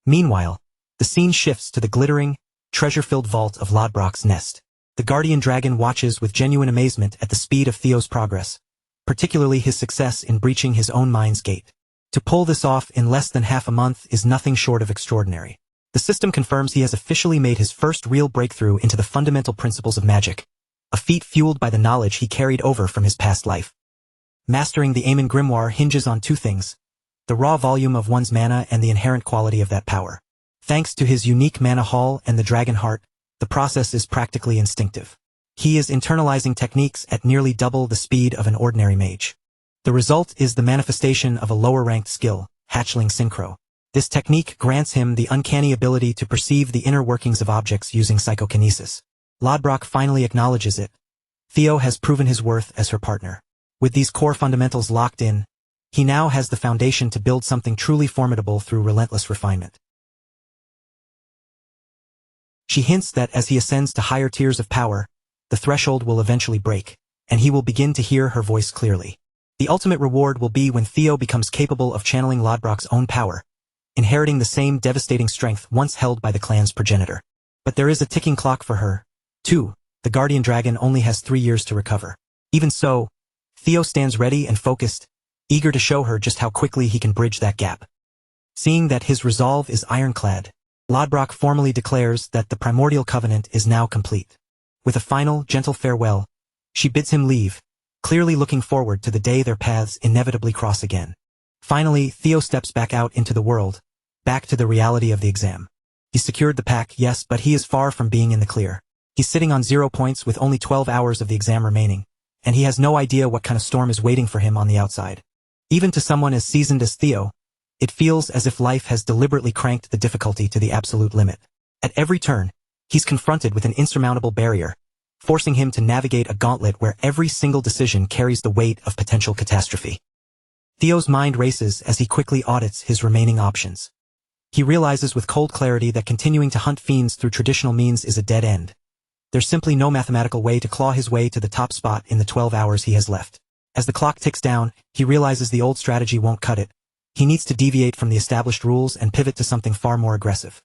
Meanwhile, the scene shifts to the glittering, treasure-filled vault of Lodbrok's nest. The guardian dragon watches with genuine amazement at the speed of Theo's progress, particularly his success in breaching his own mind's gate. To pull this off in less than half a month is nothing short of extraordinary. The system confirms he has officially made his first real breakthrough into the fundamental principles of magic, a feat fueled by the knowledge he carried over from his past life. Mastering the Aemon Grimoire hinges on two things: the raw volume of one's mana and the inherent quality of that power. Thanks to his unique mana haul and the dragon heart, the process is practically instinctive. He is internalizing techniques at nearly double the speed of an ordinary mage. The result is the manifestation of a lower-ranked skill, Hatchling Synchro. This technique grants him the uncanny ability to perceive the inner workings of objects using psychokinesis. Lodbrok finally acknowledges it. Theo has proven his worth as her partner. With these core fundamentals locked in, he now has the foundation to build something truly formidable through relentless refinement. She hints that as he ascends to higher tiers of power, the threshold will eventually break, and he will begin to hear her voice clearly. The ultimate reward will be when Theo becomes capable of channeling Lodbrok's own power, inheriting the same devastating strength once held by the clan's progenitor. But there is a ticking clock for her, too. The guardian dragon only has 3 years to recover. Even so, Theo stands ready and focused, eager to show her just how quickly he can bridge that gap. Seeing that his resolve is ironclad, Lodbrok formally declares that the primordial covenant is now complete. With a final, gentle farewell, she bids him leave, clearly looking forward to the day their paths inevitably cross again. Finally, Theo steps back out into the world, back to the reality of the exam. He's secured the pack, yes, but he is far from being in the clear. He's sitting on 0 points with only 12 hours of the exam remaining, and he has no idea what kind of storm is waiting for him on the outside. Even to someone as seasoned as Theo, it feels as if life has deliberately cranked the difficulty to the absolute limit. At every turn, he's confronted with an insurmountable barrier, forcing him to navigate a gauntlet where every single decision carries the weight of potential catastrophe. Theo's mind races as he quickly audits his remaining options. He realizes with cold clarity that continuing to hunt fiends through traditional means is a dead end. There's simply no mathematical way to claw his way to the top spot in the 12 hours he has left. As the clock ticks down, he realizes the old strategy won't cut it. He needs to deviate from the established rules and pivot to something far more aggressive.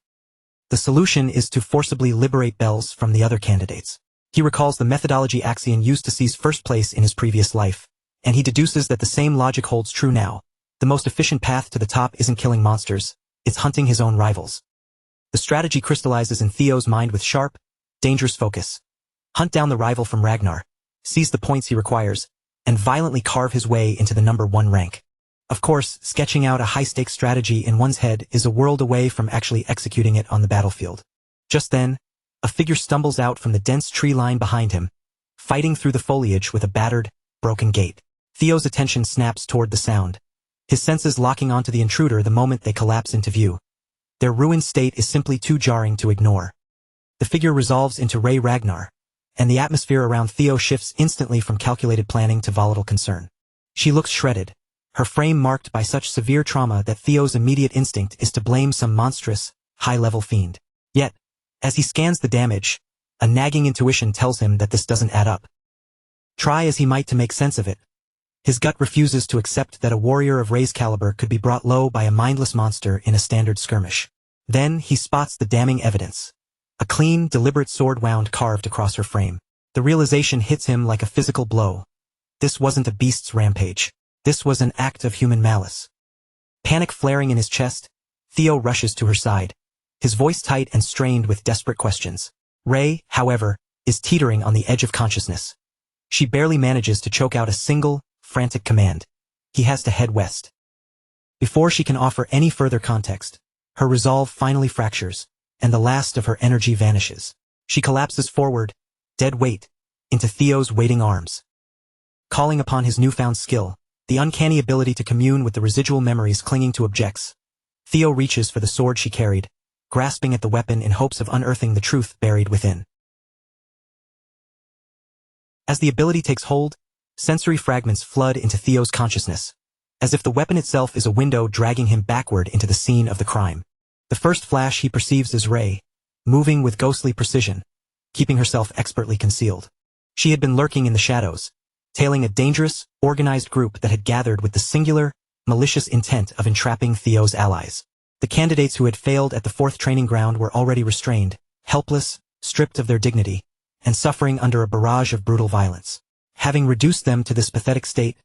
The solution is to forcibly liberate Bells from the other candidates. He recalls the methodology Axion used to seize first place in his previous life, and he deduces that the same logic holds true now. The most efficient path to the top isn't killing monsters, it's hunting his own rivals. The strategy crystallizes in Theo's mind with sharp, dangerous focus. Hunt down the rival from Ragnar, seize the points he requires, and violently carve his way into the number 1 rank. Of course, sketching out a high-stakes strategy in one's head is a world away from actually executing it on the battlefield. Just then, a figure stumbles out from the dense tree line behind him, fighting through the foliage with a battered, broken gait. Theo's attention snaps toward the sound, his senses locking onto the intruder the moment they collapse into view. Their ruined state is simply too jarring to ignore. The figure resolves into Ray Ragnar, and the atmosphere around Theo shifts instantly from calculated planning to volatile concern. She looks shredded, her frame marked by such severe trauma that Theo's immediate instinct is to blame some monstrous, high-level fiend. Yet, As he scans the damage, a nagging intuition tells him that this doesn't add up. Try as he might to make sense of it, his gut refuses to accept that a warrior of Rei's caliber could be brought low by a mindless monster in a standard skirmish. Then he spots the damning evidence. A clean, deliberate sword wound carved across her frame. The realization hits him like a physical blow. This wasn't a beast's rampage. This was an act of human malice. Panic flaring in his chest, Theo rushes to her side, his voice tight and strained with desperate questions. Rei, however, is teetering on the edge of consciousness. She barely manages to choke out a single, frantic command. He has to head west. Before she can offer any further context, her resolve finally fractures, and the last of her energy vanishes. She collapses forward, dead weight, into Theo's waiting arms. Calling upon his newfound skill, the uncanny ability to commune with the residual memories clinging to objects, Theo reaches for the sword she carried, grasping at the weapon in hopes of unearthing the truth buried within. As the ability takes hold, sensory fragments flood into Theo's consciousness, as if the weapon itself is a window dragging him backward into the scene of the crime. The first flash he perceives is Rei, moving with ghostly precision, keeping herself expertly concealed. She had been lurking in the shadows, tailing a dangerous, organized group that had gathered with the singular, malicious intent of entrapping Theo's allies. The candidates who had failed at the 4th training ground were already restrained, helpless, stripped of their dignity, and suffering under a barrage of brutal violence. Having reduced them to this pathetic state,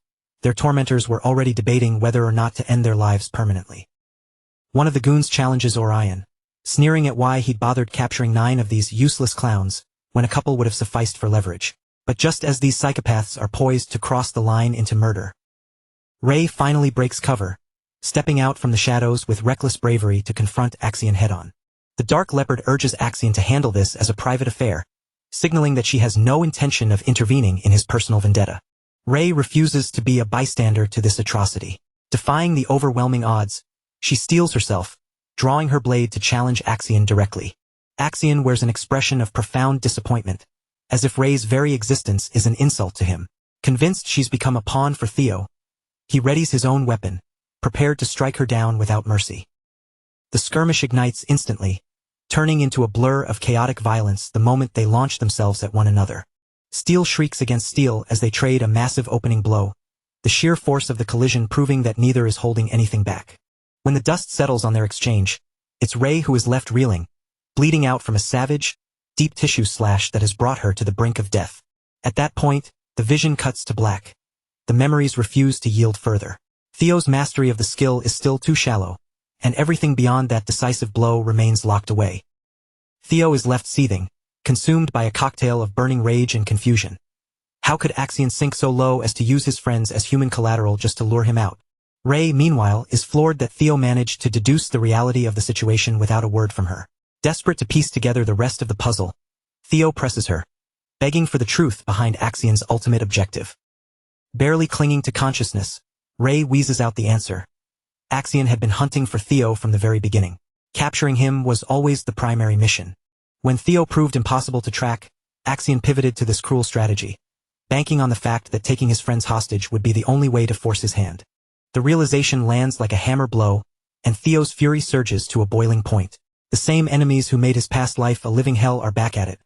their tormentors were already debating whether or not to end their lives permanently. One of the goons challenges Orion, sneering at why he'd bothered capturing 9 of these useless clowns, when a couple would have sufficed for leverage. But just as these psychopaths are poised to cross the line into murder, Rei finally breaks cover, stepping out from the shadows with reckless bravery to confront Axion head-on. The Dark Leopard urges Axion to handle this as a private affair, signaling that she has no intention of intervening in his personal vendetta. Rei refuses to be a bystander to this atrocity. Defying the overwhelming odds, she steels herself, drawing her blade to challenge Axion directly. Axion wears an expression of profound disappointment, as if Rei's very existence is an insult to him. Convinced she's become a pawn for Theo, he readies his own weapon, prepared to strike her down without mercy. The skirmish ignites instantly, turning into a blur of chaotic violence the moment they launch themselves at one another. Steel shrieks against steel as they trade a massive opening blow, the sheer force of the collision proving that neither is holding anything back. When the dust settles on their exchange, it's Rei who is left reeling, bleeding out from a savage, deep tissue slash that has brought her to the brink of death. At that point, the vision cuts to black. The memories refuse to yield further. Theo's mastery of the skill is still too shallow, and everything beyond that decisive blow remains locked away. Theo is left seething, consumed by a cocktail of burning rage and confusion. How could Axion sink so low as to use his friends as human collateral just to lure him out? Rei, meanwhile, is floored that Theo managed to deduce the reality of the situation without a word from her. Desperate to piece together the rest of the puzzle, Theo presses her, begging for the truth behind Axion's ultimate objective. Barely clinging to consciousness, Rei wheezes out the answer. Axion had been hunting for Theo from the very beginning. Capturing him was always the primary mission. When Theo proved impossible to track, Axion pivoted to this cruel strategy, banking on the fact that taking his friends hostage would be the only way to force his hand. The realization lands like a hammer blow, and Theo's fury surges to a boiling point. The same enemies who made his past life a living hell are back at it.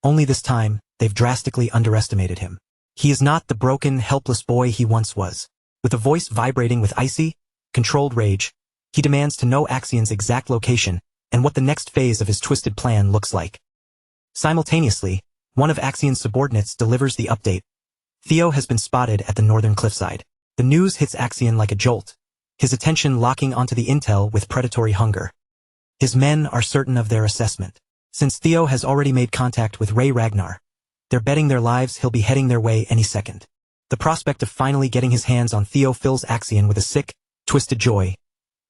Only this time, they've drastically underestimated him. He is not the broken, helpless boy he once was. With a voice vibrating with icy, controlled rage, he demands to know Axion's exact location and what the next phase of his twisted plan looks like. Simultaneously, one of Axion's subordinates delivers the update. Theo has been spotted at the northern cliffside. The news hits Axion like a jolt, his attention locking onto the intel with predatory hunger. His men are certain of their assessment. Since Theo has already made contact with Rei Ragnar, they're betting their lives he'll be heading their way any second. The prospect of finally getting his hands on Theo fills Axion with a sick, twisted joy.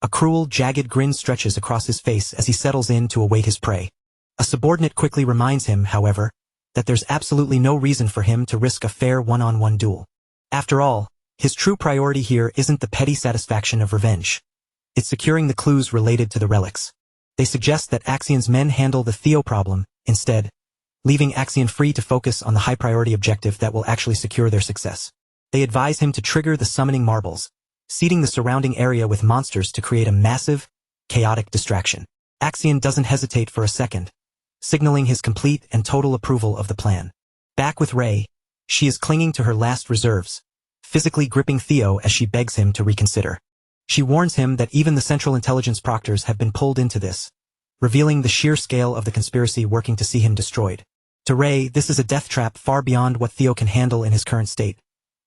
A cruel, jagged grin stretches across his face as he settles in to await his prey. A subordinate quickly reminds him, however, that there's absolutely no reason for him to risk a fair one-on-one duel. After all, his true priority here isn't the petty satisfaction of revenge. It's securing the clues related to the relics. They suggest that Axion's men handle the Theo problem, instead, leaving Axion free to focus on the high-priority objective that will actually secure their success. They advise him to trigger the summoning marbles, seeding the surrounding area with monsters to create a massive, chaotic distraction. Axion doesn't hesitate for a second, signaling his complete and total approval of the plan. Back with Ray, she is clinging to her last reserves, physically gripping Theo as she begs him to reconsider. She warns him that even the Central Intelligence proctors have been pulled into this, revealing the sheer scale of the conspiracy working to see him destroyed. To Ray, this is a death trap far beyond what Theo can handle in his current state,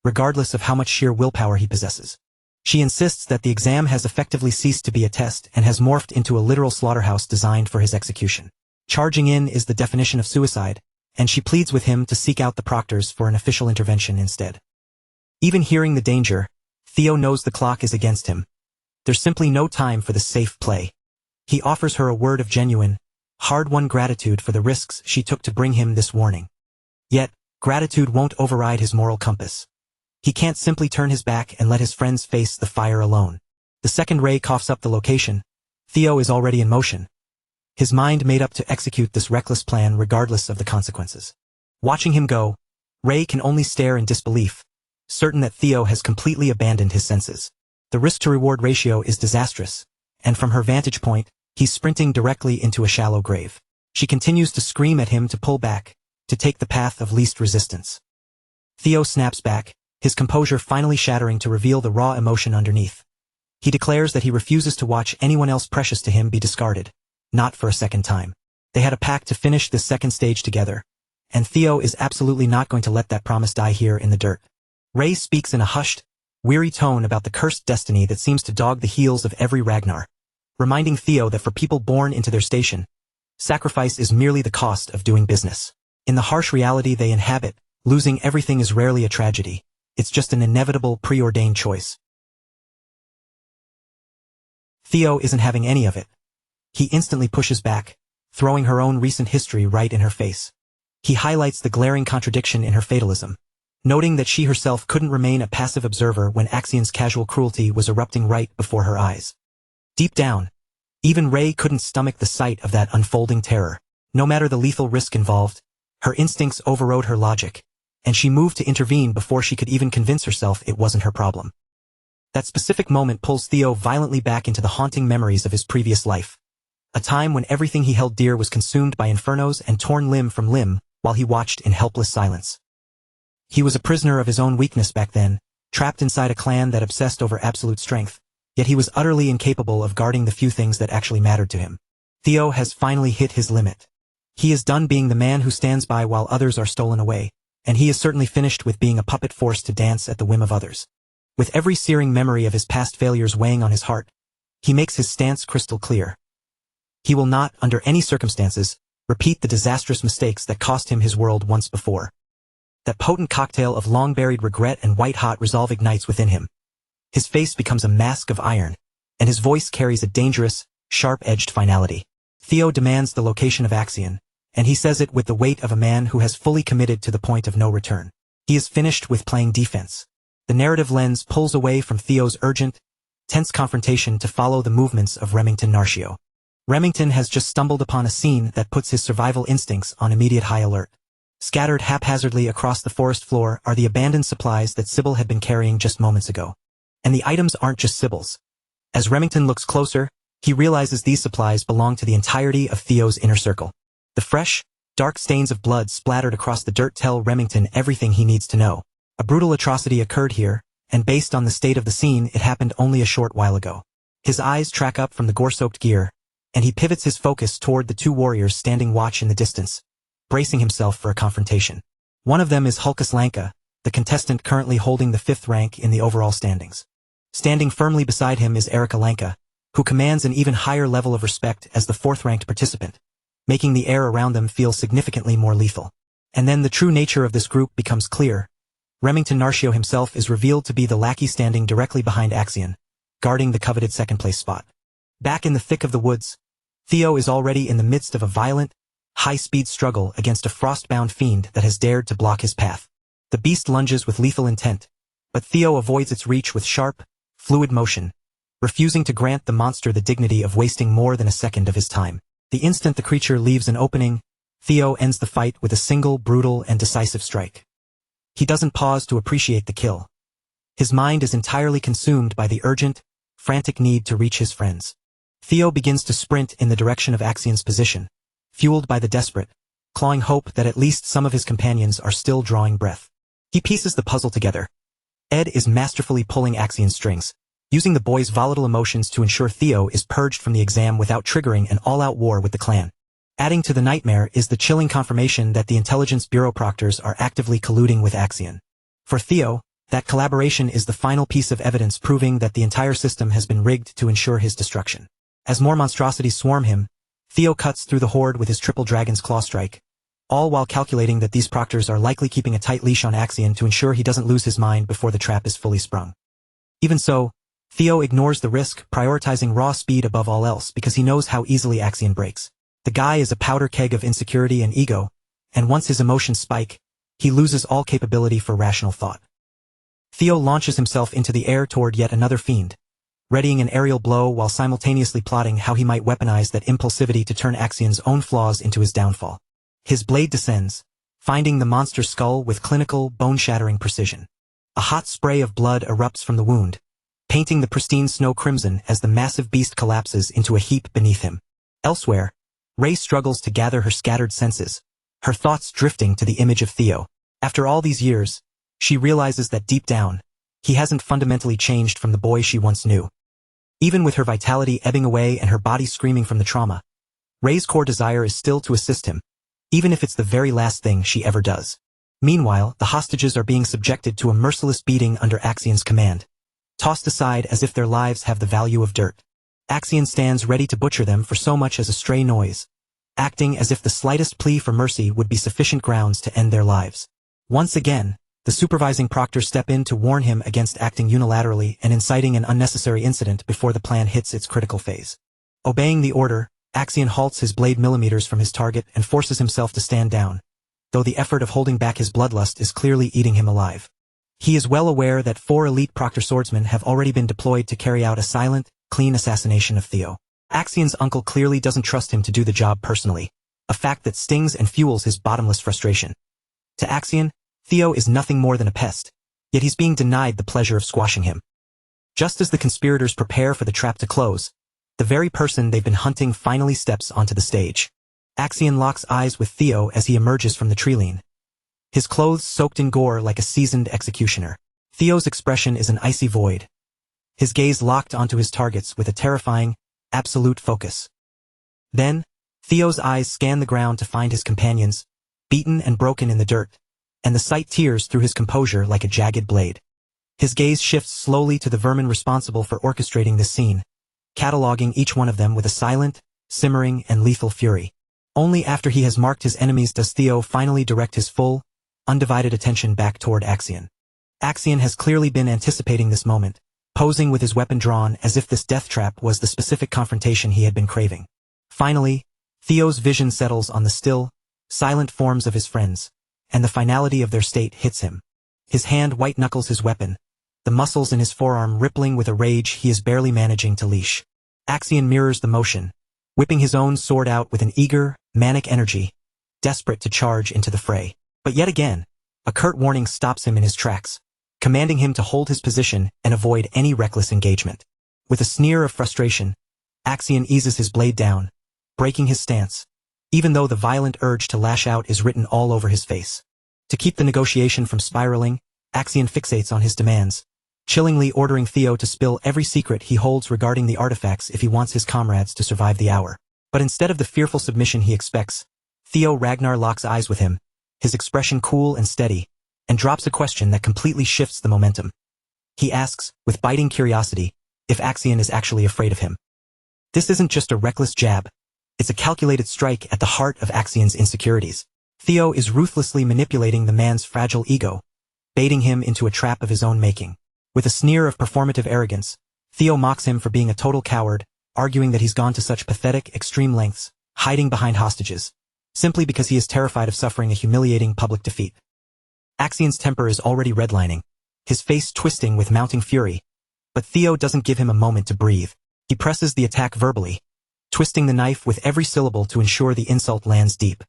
regardless of how much sheer willpower he possesses. She insists that the exam has effectively ceased to be a test and has morphed into a literal slaughterhouse designed for his execution. Charging in is the definition of suicide, and she pleads with him to seek out the proctors for an official intervention instead. Even hearing the danger, Theo knows the clock is against him. There's simply no time for the safe play. He offers her a word of genuine, hard-won gratitude for the risks she took to bring him this warning. Yet, gratitude won't override his moral compass. He can't simply turn his back and let his friends face the fire alone. The second Ray coughs up the location, Theo is already in motion, his mind made up to execute this reckless plan regardless of the consequences. Watching him go, Ray can only stare in disbelief, certain that Theo has completely abandoned his senses. The risk-to-reward ratio is disastrous, and from her vantage point, he's sprinting directly into a shallow grave. She continues to scream at him to pull back, to take the path of least resistance. Theo snaps back, his composure finally shattering to reveal the raw emotion underneath. He declares that he refuses to watch anyone else precious to him be discarded, not for a second time. They had a pact to finish this second stage together, and Theo is absolutely not going to let that promise die here in the dirt. Ray speaks in a hushed, weary tone about the cursed destiny that seems to dog the heels of every Ragnar, reminding Theo that for people born into their station, sacrifice is merely the cost of doing business. In the harsh reality they inhabit, losing everything is rarely a tragedy. It's just an inevitable preordained choice. Theo isn't having any of it. He instantly pushes back, throwing her own recent history right in her face. He highlights the glaring contradiction in her fatalism, noting that she herself couldn't remain a passive observer when Axian's casual cruelty was erupting right before her eyes. Deep down, even Ray couldn't stomach the sight of that unfolding terror. No matter the lethal risk involved, her instincts overrode her logic, and she moved to intervene before she could even convince herself it wasn't her problem. That specific moment pulls Theo violently back into the haunting memories of his previous life, a time when everything he held dear was consumed by infernos and torn limb from limb while he watched in helpless silence. He was a prisoner of his own weakness back then, trapped inside a clan that obsessed over absolute strength, yet he was utterly incapable of guarding the few things that actually mattered to him. Theo has finally hit his limit. He is done being the man who stands by while others are stolen away, and he is certainly finished with being a puppet forced to dance at the whim of others. With every searing memory of his past failures weighing on his heart, he makes his stance crystal clear. He will not, under any circumstances, repeat the disastrous mistakes that cost him his world once before. That potent cocktail of long-buried regret and white-hot resolve ignites within him. His face becomes a mask of iron, and his voice carries a dangerous, sharp-edged finality. Theo demands the location of Axian, and he says it with the weight of a man who has fully committed to the point of no return. He is finished with playing defense. The narrative lens pulls away from Theo's urgent, tense confrontation to follow the movements of Remington Narcio. Remington has just stumbled upon a scene that puts his survival instincts on immediate high alert. Scattered haphazardly across the forest floor are the abandoned supplies that Sybil had been carrying just moments ago. And the items aren't just Sybil's. As Remington looks closer, he realizes these supplies belong to the entirety of Theo's inner circle. The fresh, dark stains of blood splattered across the dirt tell Remington everything he needs to know. A brutal atrocity occurred here, and based on the state of the scene, it happened only a short while ago. His eyes track up from the gore-soaked gear, and he pivots his focus toward the two warriors standing watch in the distance, bracing himself for a confrontation. One of them is Hulkus Lanka, the contestant currently holding the 5th rank in the overall standings. Standing firmly beside him is Erica Lanka, who commands an even higher level of respect as the 4th-ranked participant, making the air around them feel significantly more lethal. And then the true nature of this group becomes clear. Remington Narcio himself is revealed to be the lackey standing directly behind Axian, guarding the coveted second-place spot. Back in the thick of the woods, Theo is already in the midst of a violent, high-speed struggle against a frost-bound fiend that has dared to block his path. The beast lunges with lethal intent, but Theo avoids its reach with sharp, fluid motion, refusing to grant the monster the dignity of wasting more than a second of his time. The instant the creature leaves an opening, Theo ends the fight with a single brutal and decisive strike. He doesn't pause to appreciate the kill. His mind is entirely consumed by the urgent, frantic need to reach his friends. Theo begins to sprint in the direction of Axian's position, fueled by the desperate, clawing hope that at least some of his companions are still drawing breath. He pieces the puzzle together. Ed is masterfully pulling Axian's strings, using the boy's volatile emotions to ensure Theo is purged from the exam without triggering an all-out war with the clan. Adding to the nightmare is the chilling confirmation that the Intelligence Bureau proctors are actively colluding with Axian. For Theo, that collaboration is the final piece of evidence proving that the entire system has been rigged to ensure his destruction. As more monstrosities swarm him, Theo cuts through the horde with his triple dragon's claw strike, all while calculating that these proctors are likely keeping a tight leash on Axian to ensure he doesn't lose his mind before the trap is fully sprung. Even so, Theo ignores the risk, prioritizing raw speed above all else because he knows how easily Axian breaks. The guy is a powder keg of insecurity and ego, and once his emotions spike, he loses all capability for rational thought. Theo launches himself into the air toward yet another fiend, readying an aerial blow while simultaneously plotting how he might weaponize that impulsivity to turn Axian's own flaws into his downfall. His blade descends, finding the monster's skull with clinical, bone-shattering precision. A hot spray of blood erupts from the wound, painting the pristine snow crimson as the massive beast collapses into a heap beneath him. Elsewhere, Ray struggles to gather her scattered senses, her thoughts drifting to the image of Theo. After all these years, she realizes that deep down, he hasn't fundamentally changed from the boy she once knew. Even with her vitality ebbing away and her body screaming from the trauma, Ray's core desire is still to assist him, even if it's the very last thing she ever does. Meanwhile, the hostages are being subjected to a merciless beating under Axian's command, tossed aside as if their lives have the value of dirt. Axian stands ready to butcher them for so much as a stray noise, acting as if the slightest plea for mercy would be sufficient grounds to end their lives. Once again, the supervising proctors step in to warn him against acting unilaterally and inciting an unnecessary incident before the plan hits its critical phase. Obeying the order, Axian halts his blade millimeters from his target and forces himself to stand down, though the effort of holding back his bloodlust is clearly eating him alive. He is well aware that 4 elite proctor swordsmen have already been deployed to carry out a silent, clean assassination of Theo. Axian's uncle clearly doesn't trust him to do the job personally, a fact that stings and fuels his bottomless frustration. To Axian, Theo is nothing more than a pest, yet he's being denied the pleasure of squashing him. Just as the conspirators prepare for the trap to close, the very person they've been hunting finally steps onto the stage. Axian locks eyes with Theo as he emerges from the treeline, his clothes soaked in gore like a seasoned executioner. Theo's expression is an icy void, his gaze locked onto his targets with a terrifying, absolute focus. Then, Theo's eyes scan the ground to find his companions, beaten and broken in the dirt, and the sight tears through his composure like a jagged blade. His gaze shifts slowly to the vermin responsible for orchestrating this scene, cataloging each one of them with a silent, simmering, and lethal fury. Only after he has marked his enemies does Theo finally direct his full, undivided attention back toward Axian. Axian has clearly been anticipating this moment, posing with his weapon drawn as if this death trap was the specific confrontation he had been craving. Finally, Theo's vision settles on the still, silent forms of his friends, and the finality of their state hits him. His hand white-knuckles his weapon, the muscles in his forearm rippling with a rage he is barely managing to leash. Axian mirrors the motion, whipping his own sword out with an eager, manic energy, desperate to charge into the fray. But yet again, a curt warning stops him in his tracks, commanding him to hold his position and avoid any reckless engagement. With a sneer of frustration, Axian eases his blade down, breaking his stance, even though the violent urge to lash out is written all over his face. To keep the negotiation from spiraling, Axian fixates on his demands, chillingly ordering Theo to spill every secret he holds regarding the artifacts if he wants his comrades to survive the hour. But instead of the fearful submission he expects, Theo Ragnar locks eyes with him, his expression cool and steady, and drops a question that completely shifts the momentum. He asks, with biting curiosity, if Axian is actually afraid of him. This isn't just a reckless jab, it's a calculated strike at the heart of Axian's insecurities. Theo is ruthlessly manipulating the man's fragile ego, baiting him into a trap of his own making. With a sneer of performative arrogance, Theo mocks him for being a total coward, arguing that he's gone to such pathetic, extreme lengths, hiding behind hostages, simply because he is terrified of suffering a humiliating public defeat. Axian's temper is already redlining, his face twisting with mounting fury, but Theo doesn't give him a moment to breathe. He presses the attack verbally, twisting the knife with every syllable to ensure the insult lands deep.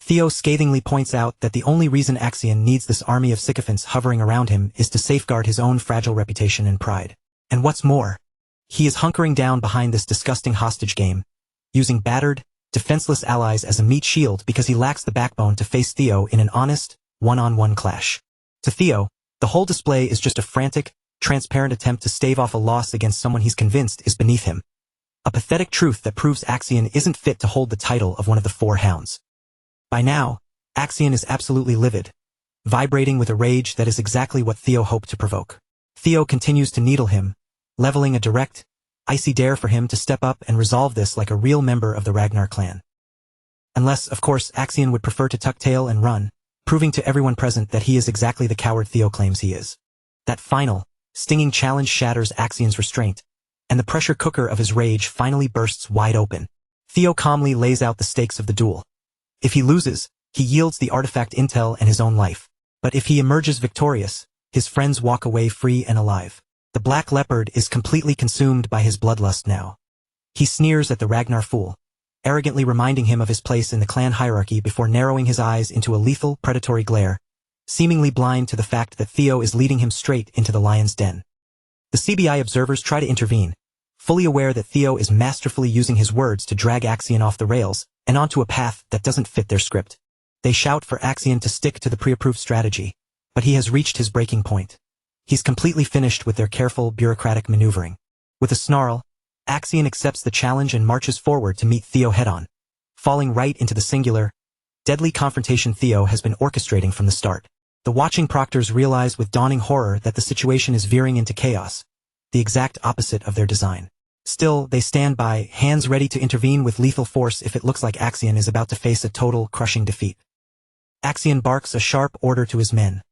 Theo scathingly points out that the only reason Axian needs this army of sycophants hovering around him is to safeguard his own fragile reputation and pride. And what's more, he is hunkering down behind this disgusting hostage game, using battered, defenseless allies as a meat shield because he lacks the backbone to face Theo in an honest, one-on-one clash. To Theo, the whole display is just a frantic, transparent attempt to stave off a loss against someone he's convinced is beneath him. A pathetic truth that proves Axion isn't fit to hold the title of one of the four hounds. By now, Axion is absolutely livid, vibrating with a rage that is exactly what Theo hoped to provoke. Theo continues to needle him, leveling a direct, icy dare for him to step up and resolve this like a real member of the Ragnar clan. Unless, of course, Axion would prefer to tuck tail and run, proving to everyone present that he is exactly the coward Theo claims he is. That final, stinging challenge shatters Axion's restraint, and the pressure cooker of his rage finally bursts wide open. Theo calmly lays out the stakes of the duel. If he loses, he yields the artifact intel and his own life. But if he emerges victorious, his friends walk away free and alive. The Black Leopard is completely consumed by his bloodlust now. He sneers at the Ragnar fool, arrogantly reminding him of his place in the clan hierarchy before narrowing his eyes into a lethal, predatory glare, seemingly blind to the fact that Theo is leading him straight into the lion's den. The CBI observers try to intervene, fully aware that Theo is masterfully using his words to drag Axion off the rails and onto a path that doesn't fit their script. They shout for Axion to stick to the pre-approved strategy, but he has reached his breaking point. He's completely finished with their careful, bureaucratic maneuvering. With a snarl, Axion accepts the challenge and marches forward to meet Theo head-on, falling right into the singular, deadly confrontation Theo has been orchestrating from the start. The watching proctors realize with dawning horror that the situation is veering into chaos, the exact opposite of their design. Still, they stand by, hands ready to intervene with lethal force if it looks like Axion is about to face a total, crushing defeat. Axion barks a sharp order to his men.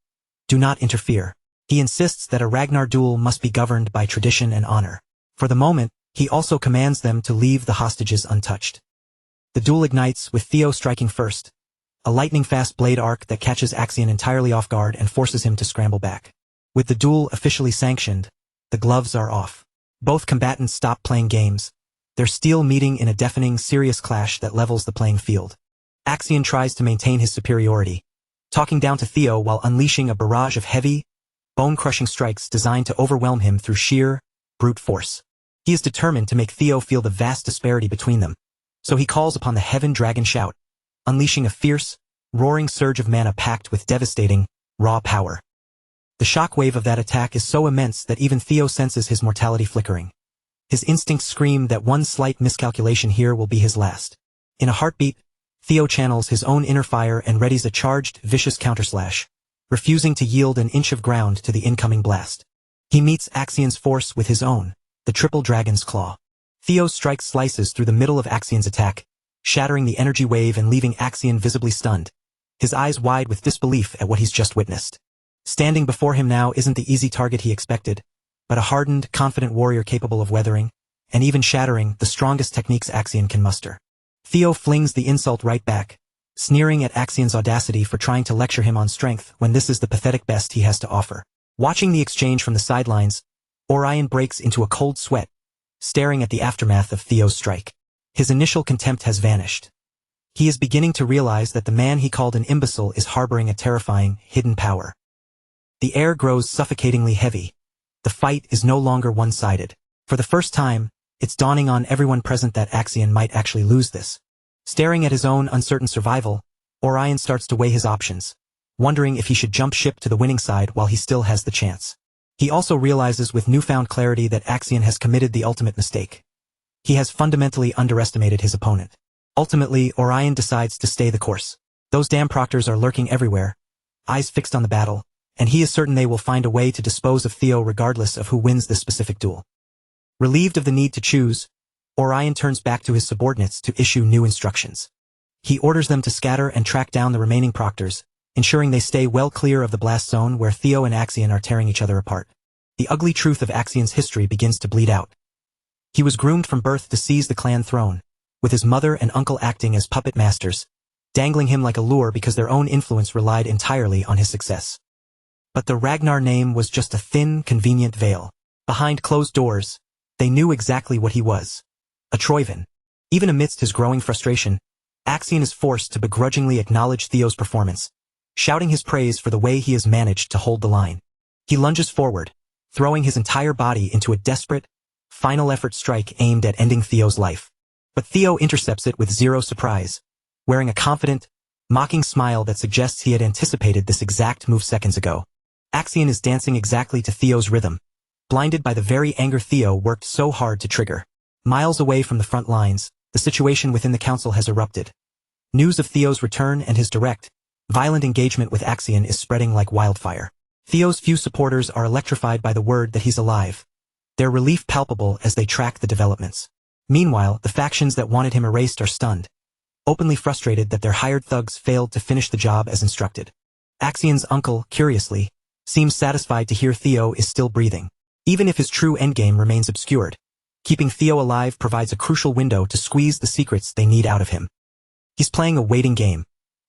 Do not interfere. He insists that a Ragnar duel must be governed by tradition and honor. For the moment, he also commands them to leave the hostages untouched. The duel ignites with Theo striking first, a lightning-fast blade arc that catches Axion entirely off guard and forces him to scramble back. With the duel officially sanctioned, the gloves are off. Both combatants stop playing games, their steel meeting in a deafening, serious clash that levels the playing field. Axion tries to maintain his superiority, talking down to Theo while unleashing a barrage of heavy, bone-crushing strikes designed to overwhelm him through sheer, brute force. He is determined to make Theo feel the vast disparity between them, so he calls upon the Heaven Dragon Shout, unleashing a fierce, roaring surge of mana packed with devastating, raw power. The shockwave of that attack is so immense that even Theo senses his mortality flickering. His instincts scream that one slight miscalculation here will be his last. In a heartbeat, Theo channels his own inner fire and readies a charged, vicious counterslash, refusing to yield an inch of ground to the incoming blast. He meets Axion's force with his own, the Triple Dragon's Claw. Theo's strike slices through the middle of Axion's attack, shattering the energy wave and leaving Axion visibly stunned, his eyes wide with disbelief at what he's just witnessed. Standing before him now isn't the easy target he expected, but a hardened, confident warrior capable of weathering, and even shattering, the strongest techniques Axion can muster. Theo flings the insult right back, sneering at Axion's audacity for trying to lecture him on strength when this is the pathetic best he has to offer. Watching the exchange from the sidelines, Orion breaks into a cold sweat, staring at the aftermath of Theo's strike. His initial contempt has vanished. He is beginning to realize that the man he called an imbecile is harboring a terrifying, hidden power. The air grows suffocatingly heavy. The fight is no longer one-sided. For the first time, it's dawning on everyone present that Axion might actually lose this. Staring at his own uncertain survival, Orion starts to weigh his options, wondering if he should jump ship to the winning side while he still has the chance. He also realizes with newfound clarity that Axion has committed the ultimate mistake. He has fundamentally underestimated his opponent. Ultimately, Orion decides to stay the course. Those damn proctors are lurking everywhere, eyes fixed on the battle, and he is certain they will find a way to dispose of Theo regardless of who wins this specific duel. Relieved of the need to choose, Orion turns back to his subordinates to issue new instructions. He orders them to scatter and track down the remaining proctors, ensuring they stay well clear of the blast zone where Theo and Axion are tearing each other apart. The ugly truth of Axion's history begins to bleed out. He was groomed from birth to seize the clan throne, with his mother and uncle acting as puppet masters, dangling him like a lure because their own influence relied entirely on his success. But the Ragnar name was just a thin, convenient veil. Behind closed doors, they knew exactly what he was. A Troivan. Even amidst his growing frustration, Axion is forced to begrudgingly acknowledge Theo's performance, shouting his praise for the way he has managed to hold the line. He lunges forward, throwing his entire body into a desperate, final effort strike aimed at ending Theo's life. But Theo intercepts it with zero surprise, wearing a confident, mocking smile that suggests he had anticipated this exact move seconds ago. Axion is dancing exactly to Theo's rhythm, blinded by the very anger Theo worked so hard to trigger. Miles away from the front lines, the situation within the council has erupted. News of Theo's return and his direct, violent engagement with Axion is spreading like wildfire. Theo's few supporters are electrified by the word that he's alive, their relief palpable as they track the developments. Meanwhile, the factions that wanted him erased are stunned, openly frustrated that their hired thugs failed to finish the job as instructed. Axion's uncle, curiously, seems satisfied to hear Theo is still breathing, even if his true endgame remains obscured. Keeping Theo alive provides a crucial window to squeeze the secrets they need out of him. He's playing a waiting game.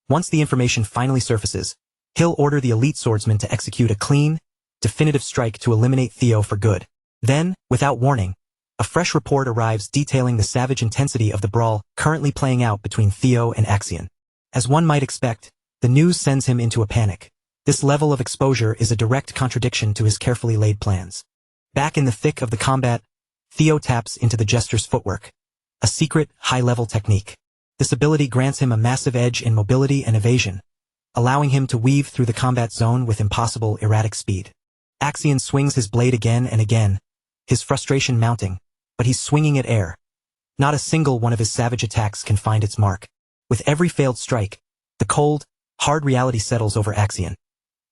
Once the information finally surfaces, he'll order the elite swordsman to execute a clean, definitive strike to eliminate Theo for good. Then, without warning, a fresh report arrives detailing the savage intensity of the brawl currently playing out between Theo and Axion. As one might expect, the news sends him into a panic. This level of exposure is a direct contradiction to his carefully laid plans. Back in the thick of the combat, Theo taps into the jester's footwork, a secret, high-level technique. This ability grants him a massive edge in mobility and evasion, allowing him to weave through the combat zone with impossible erratic speed. Axion swings his blade again and again, his frustration mounting, but he's swinging at air. Not a single one of his savage attacks can find its mark. With every failed strike, the cold, hard reality settles over Axion.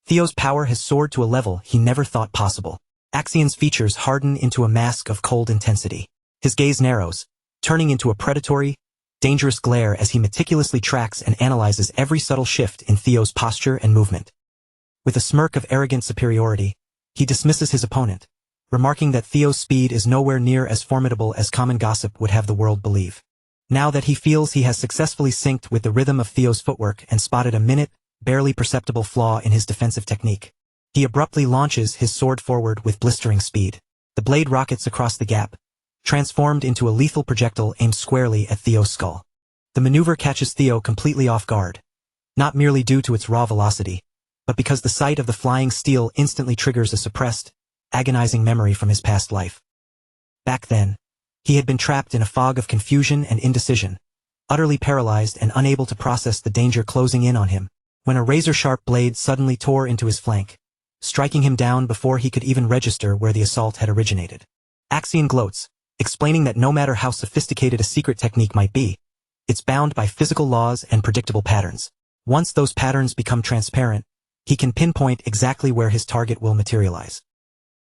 Theo's power has soared to a level he never thought possible. Axion's features harden into a mask of cold intensity. His gaze narrows, turning into a predatory, dangerous glare as he meticulously tracks and analyzes every subtle shift in Theo's posture and movement. With a smirk of arrogant superiority, he dismisses his opponent, remarking that Theo's speed is nowhere near as formidable as common gossip would have the world believe. Now that he feels he has successfully synced with the rhythm of Theo's footwork and spotted a barely perceptible flaw in his defensive technique, he abruptly launches his sword forward with blistering speed. The blade rockets across the gap, transformed into a lethal projectile aimed squarely at Theo's skull. The maneuver catches Theo completely off guard, not merely due to its raw velocity, but because the sight of the flying steel instantly triggers a suppressed, agonizing memory from his past life. Back then, he had been trapped in a fog of confusion and indecision, utterly paralyzed and unable to process the danger closing in on him, when a razor-sharp blade suddenly tore into his flank, striking him down before he could even register where the assault had originated. Axion gloats, explaining that no matter how sophisticated a secret technique might be, it's bound by physical laws and predictable patterns. Once those patterns become transparent, he can pinpoint exactly where his target will materialize.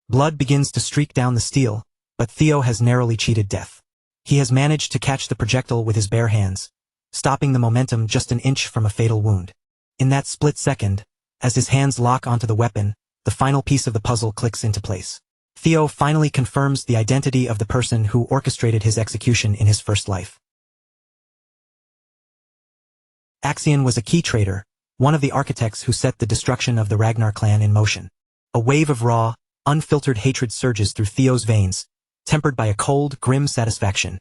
Blood begins to streak down the steel, but Theo has narrowly cheated death. He has managed to catch the projectile with his bare hands, stopping the momentum just an inch from a fatal wound. In that split second, as his hands lock onto the weapon, the final piece of the puzzle clicks into place. Theo finally confirms the identity of the person who orchestrated his execution in his first life. Axion was a key traitor, one of the architects who set the destruction of the Ragnar clan in motion. A wave of raw, unfiltered hatred surges through Theo's veins, tempered by a cold, grim satisfaction.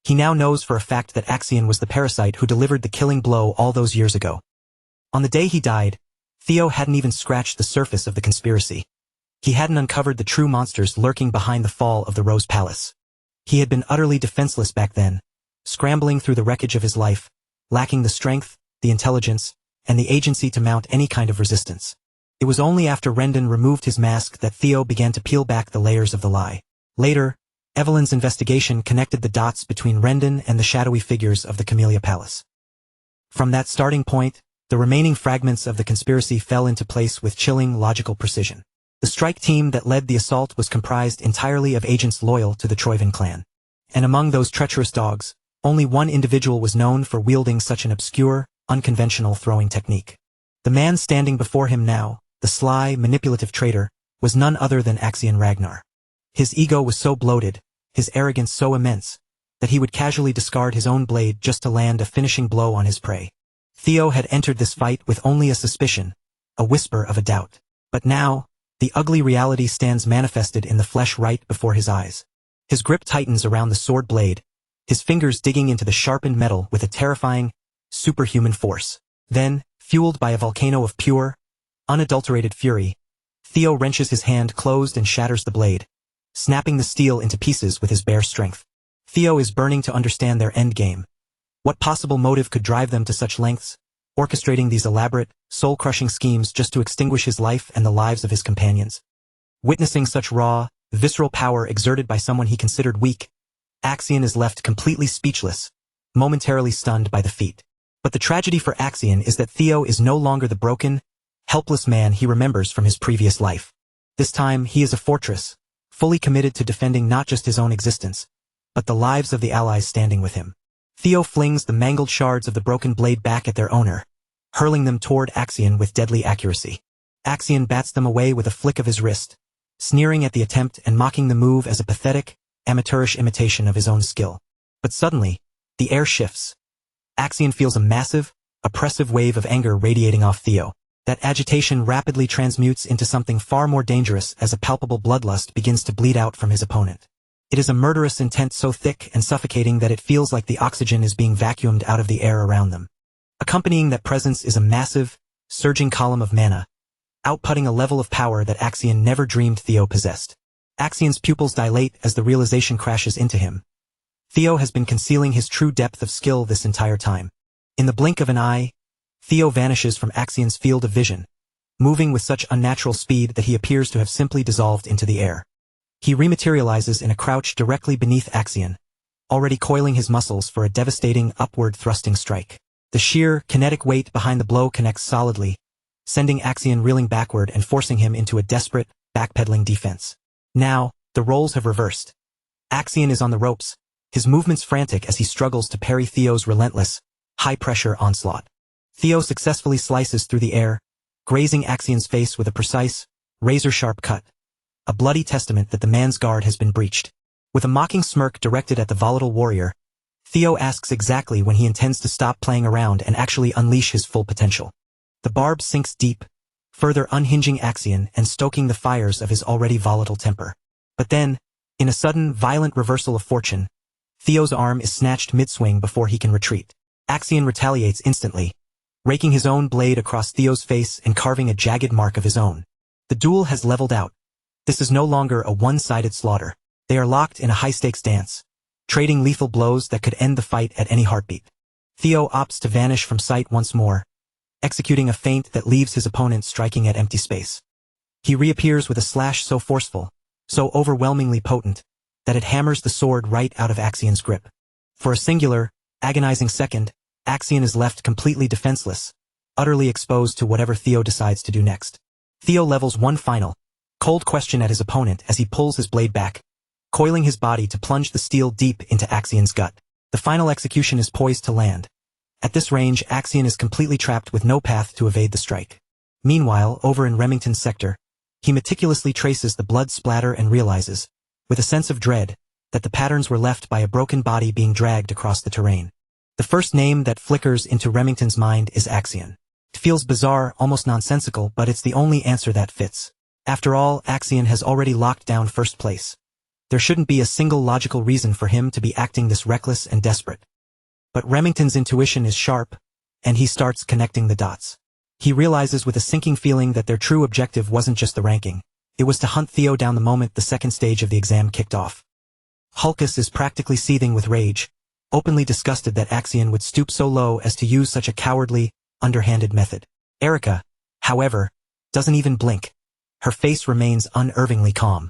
He now knows for a fact that Axion was the parasite who delivered the killing blow all those years ago. On the day he died, Theo hadn't even scratched the surface of the conspiracy. He hadn't uncovered the true monsters lurking behind the fall of the Rose Palace. He had been utterly defenseless back then, scrambling through the wreckage of his life, lacking the strength, the intelligence, and the agency to mount any kind of resistance. It was only after Rendon removed his mask that Theo began to peel back the layers of the lie. Later, Evelyn's investigation connected the dots between Rendon and the shadowy figures of the Camellia Palace. From that starting point, the remaining fragments of the conspiracy fell into place with chilling logical precision. The strike team that led the assault was comprised entirely of agents loyal to the Troyven clan. And among those treacherous dogs, only one individual was known for wielding such an obscure, unconventional throwing technique. The man standing before him now, the sly, manipulative traitor, was none other than Axion Ragnar. His ego was so bloated, his arrogance so immense, that he would casually discard his own blade just to land a finishing blow on his prey. Theo had entered this fight with only a suspicion, a whisper of a doubt. But now, the ugly reality stands manifested in the flesh right before his eyes. His grip tightens around the sword blade, his fingers digging into the sharpened metal with a terrifying, superhuman force. Then, fueled by a volcano of pure, unadulterated fury, Theo wrenches his hand closed and shatters the blade, snapping the steel into pieces with his bare strength. Theo is burning to understand their endgame. What possible motive could drive them to such lengths, orchestrating these elaborate, soul-crushing schemes just to extinguish his life and the lives of his companions? Witnessing such raw, visceral power exerted by someone he considered weak, Axion is left completely speechless, momentarily stunned by the feat. But the tragedy for Axion is that Theo is no longer the broken, helpless man he remembers from his previous life. This time, he is a fortress, fully committed to defending not just his own existence, but the lives of the allies standing with him. Theo flings the mangled shards of the broken blade back at their owner, hurling them toward Axion with deadly accuracy. Axion bats them away with a flick of his wrist, sneering at the attempt and mocking the move as a pathetic, amateurish imitation of his own skill. But suddenly, the air shifts. Axion feels a massive, oppressive wave of anger radiating off Theo. That agitation rapidly transmutes into something far more dangerous as a palpable bloodlust begins to bleed out from his opponent. It is a murderous intent so thick and suffocating that it feels like the oxygen is being vacuumed out of the air around them. Accompanying that presence is a massive, surging column of mana, outputting a level of power that Axion never dreamed Theo possessed. Axion's pupils dilate as the realization crashes into him. Theo has been concealing his true depth of skill this entire time. In the blink of an eye, Theo vanishes from Axion's field of vision, moving with such unnatural speed that he appears to have simply dissolved into the air. He rematerializes in a crouch directly beneath Axion, already coiling his muscles for a devastating upward thrusting strike. The sheer, kinetic weight behind the blow connects solidly, sending Axion reeling backward and forcing him into a desperate, backpedaling defense. Now, the roles have reversed. Axion is on the ropes, his movements frantic as he struggles to parry Theo's relentless, high-pressure onslaught. Theo successfully slices through the air, grazing Axion's face with a precise, razor-sharp cut, a bloody testament that the man's guard has been breached. With a mocking smirk directed at the volatile warrior, Theo asks exactly when he intends to stop playing around and actually unleash his full potential. The barb sinks deep, further unhinging Axion and stoking the fires of his already volatile temper. But then, in a sudden, violent reversal of fortune, Theo's arm is snatched mid-swing before he can retreat. Axion retaliates instantly, raking his own blade across Theo's face and carving a jagged mark of his own. The duel has leveled out. This is no longer a one-sided slaughter. They are locked in a high-stakes dance, trading lethal blows that could end the fight at any heartbeat. Theo opts to vanish from sight once more, executing a feint that leaves his opponent striking at empty space. He reappears with a slash so forceful, so overwhelmingly potent, that it hammers the sword right out of Axion's grip. For a singular, agonizing second, Axion is left completely defenseless, utterly exposed to whatever Theo decides to do next. Theo levels one final, cold question at his opponent as he pulls his blade back, coiling his body to plunge the steel deep into Axion's gut. The final execution is poised to land. At this range, Axion is completely trapped with no path to evade the strike. Meanwhile, over in Remington's sector, he meticulously traces the blood splatter and realizes, with a sense of dread, that the patterns were left by a broken body being dragged across the terrain. The first name that flickers into Remington's mind is Axion. It feels bizarre, almost nonsensical, but it's the only answer that fits. After all, Axion has already locked down first place. There shouldn't be a single logical reason for him to be acting this reckless and desperate. But Remington's intuition is sharp, and he starts connecting the dots. He realizes with a sinking feeling that their true objective wasn't just the ranking. It was to hunt Theo down the moment the second stage of the exam kicked off. Hulkus is practically seething with rage, openly disgusted that Axion would stoop so low as to use such a cowardly, underhanded method. Erica, however, doesn't even blink. Her face remains unervingly calm.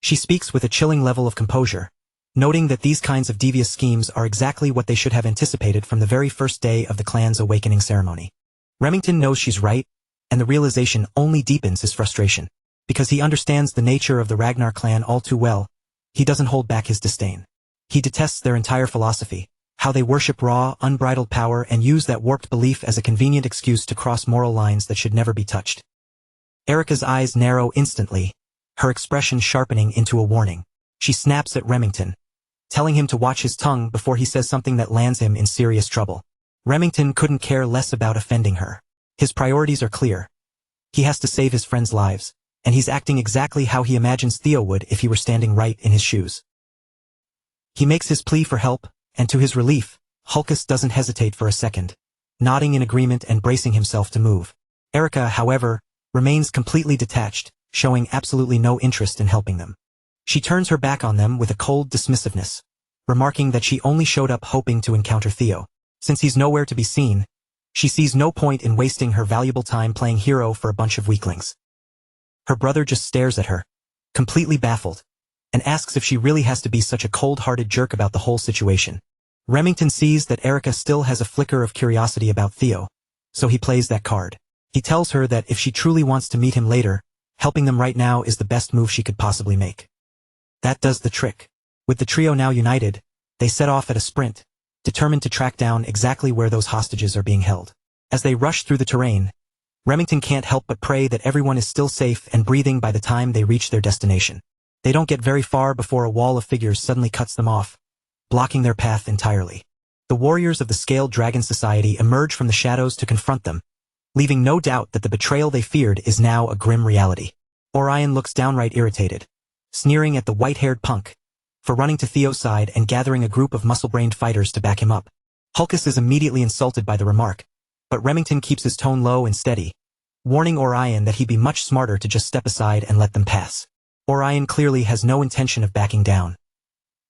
She speaks with a chilling level of composure, noting that these kinds of devious schemes are exactly what they should have anticipated from the very first day of the clan's awakening ceremony. Remington knows she's right, and the realization only deepens his frustration. Because he understands the nature of the Ragnar clan all too well, he doesn't hold back his disdain. He detests their entire philosophy, how they worship raw, unbridled power and use that warped belief as a convenient excuse to cross moral lines that should never be touched. Erica's eyes narrow instantly, her expression sharpening into a warning. She snaps at Remington, telling him to watch his tongue before he says something that lands him in serious trouble. Remington couldn't care less about offending her. His priorities are clear. He has to save his friends' lives, and he's acting exactly how he imagines Theo would if he were standing right in his shoes. He makes his plea for help, and to his relief, Hulkus doesn't hesitate for a second, nodding in agreement and bracing himself to move. Erica, however, remains completely detached, showing absolutely no interest in helping them. She turns her back on them with a cold dismissiveness, remarking that she only showed up hoping to encounter Theo. Since he's nowhere to be seen, she sees no point in wasting her valuable time playing hero for a bunch of weaklings. Her brother just stares at her, completely baffled, and asks if she really has to be such a cold-hearted jerk about the whole situation. Remington sees that Erica still has a flicker of curiosity about Theo, so he plays that card. He tells her that if she truly wants to meet him later, helping them right now is the best move she could possibly make. That does the trick. With the trio now united, they set off at a sprint, determined to track down exactly where those hostages are being held. As they rush through the terrain, Remington can't help but pray that everyone is still safe and breathing by the time they reach their destination. They don't get very far before a wall of figures suddenly cuts them off, blocking their path entirely. The warriors of the Scaled Dragon Society emerge from the shadows to confront them, leaving no doubt that the betrayal they feared is now a grim reality. Orion looks downright irritated, sneering at the white-haired punk for running to Theo's side and gathering a group of muscle-brained fighters to back him up. Hulkus is immediately insulted by the remark, but Remington keeps his tone low and steady, warning Orion that he'd be much smarter to just step aside and let them pass. Orion clearly has no intention of backing down.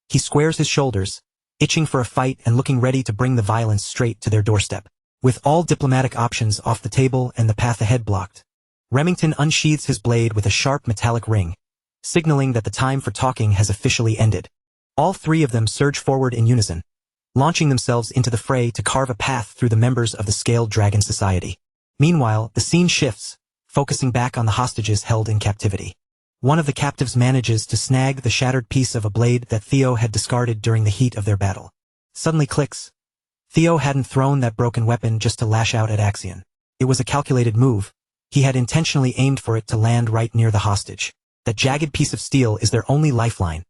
He squares his shoulders, itching for a fight and looking ready to bring the violence straight to their doorstep. With all diplomatic options off the table and the path ahead blocked, Remington unsheathes his blade with a sharp metallic ring, signaling that the time for talking has officially ended. All three of them surge forward in unison, launching themselves into the fray to carve a path through the members of the Scaled Dragon Society. Meanwhile, the scene shifts, focusing back on the hostages held in captivity. One of the captives manages to snag the shattered piece of a blade that Theo had discarded during the heat of their battle. Suddenly clicks. Theo hadn't thrown that broken weapon just to lash out at Axion. It was a calculated move. He had intentionally aimed for it to land right near the hostage. That jagged piece of steel is their only lifeline,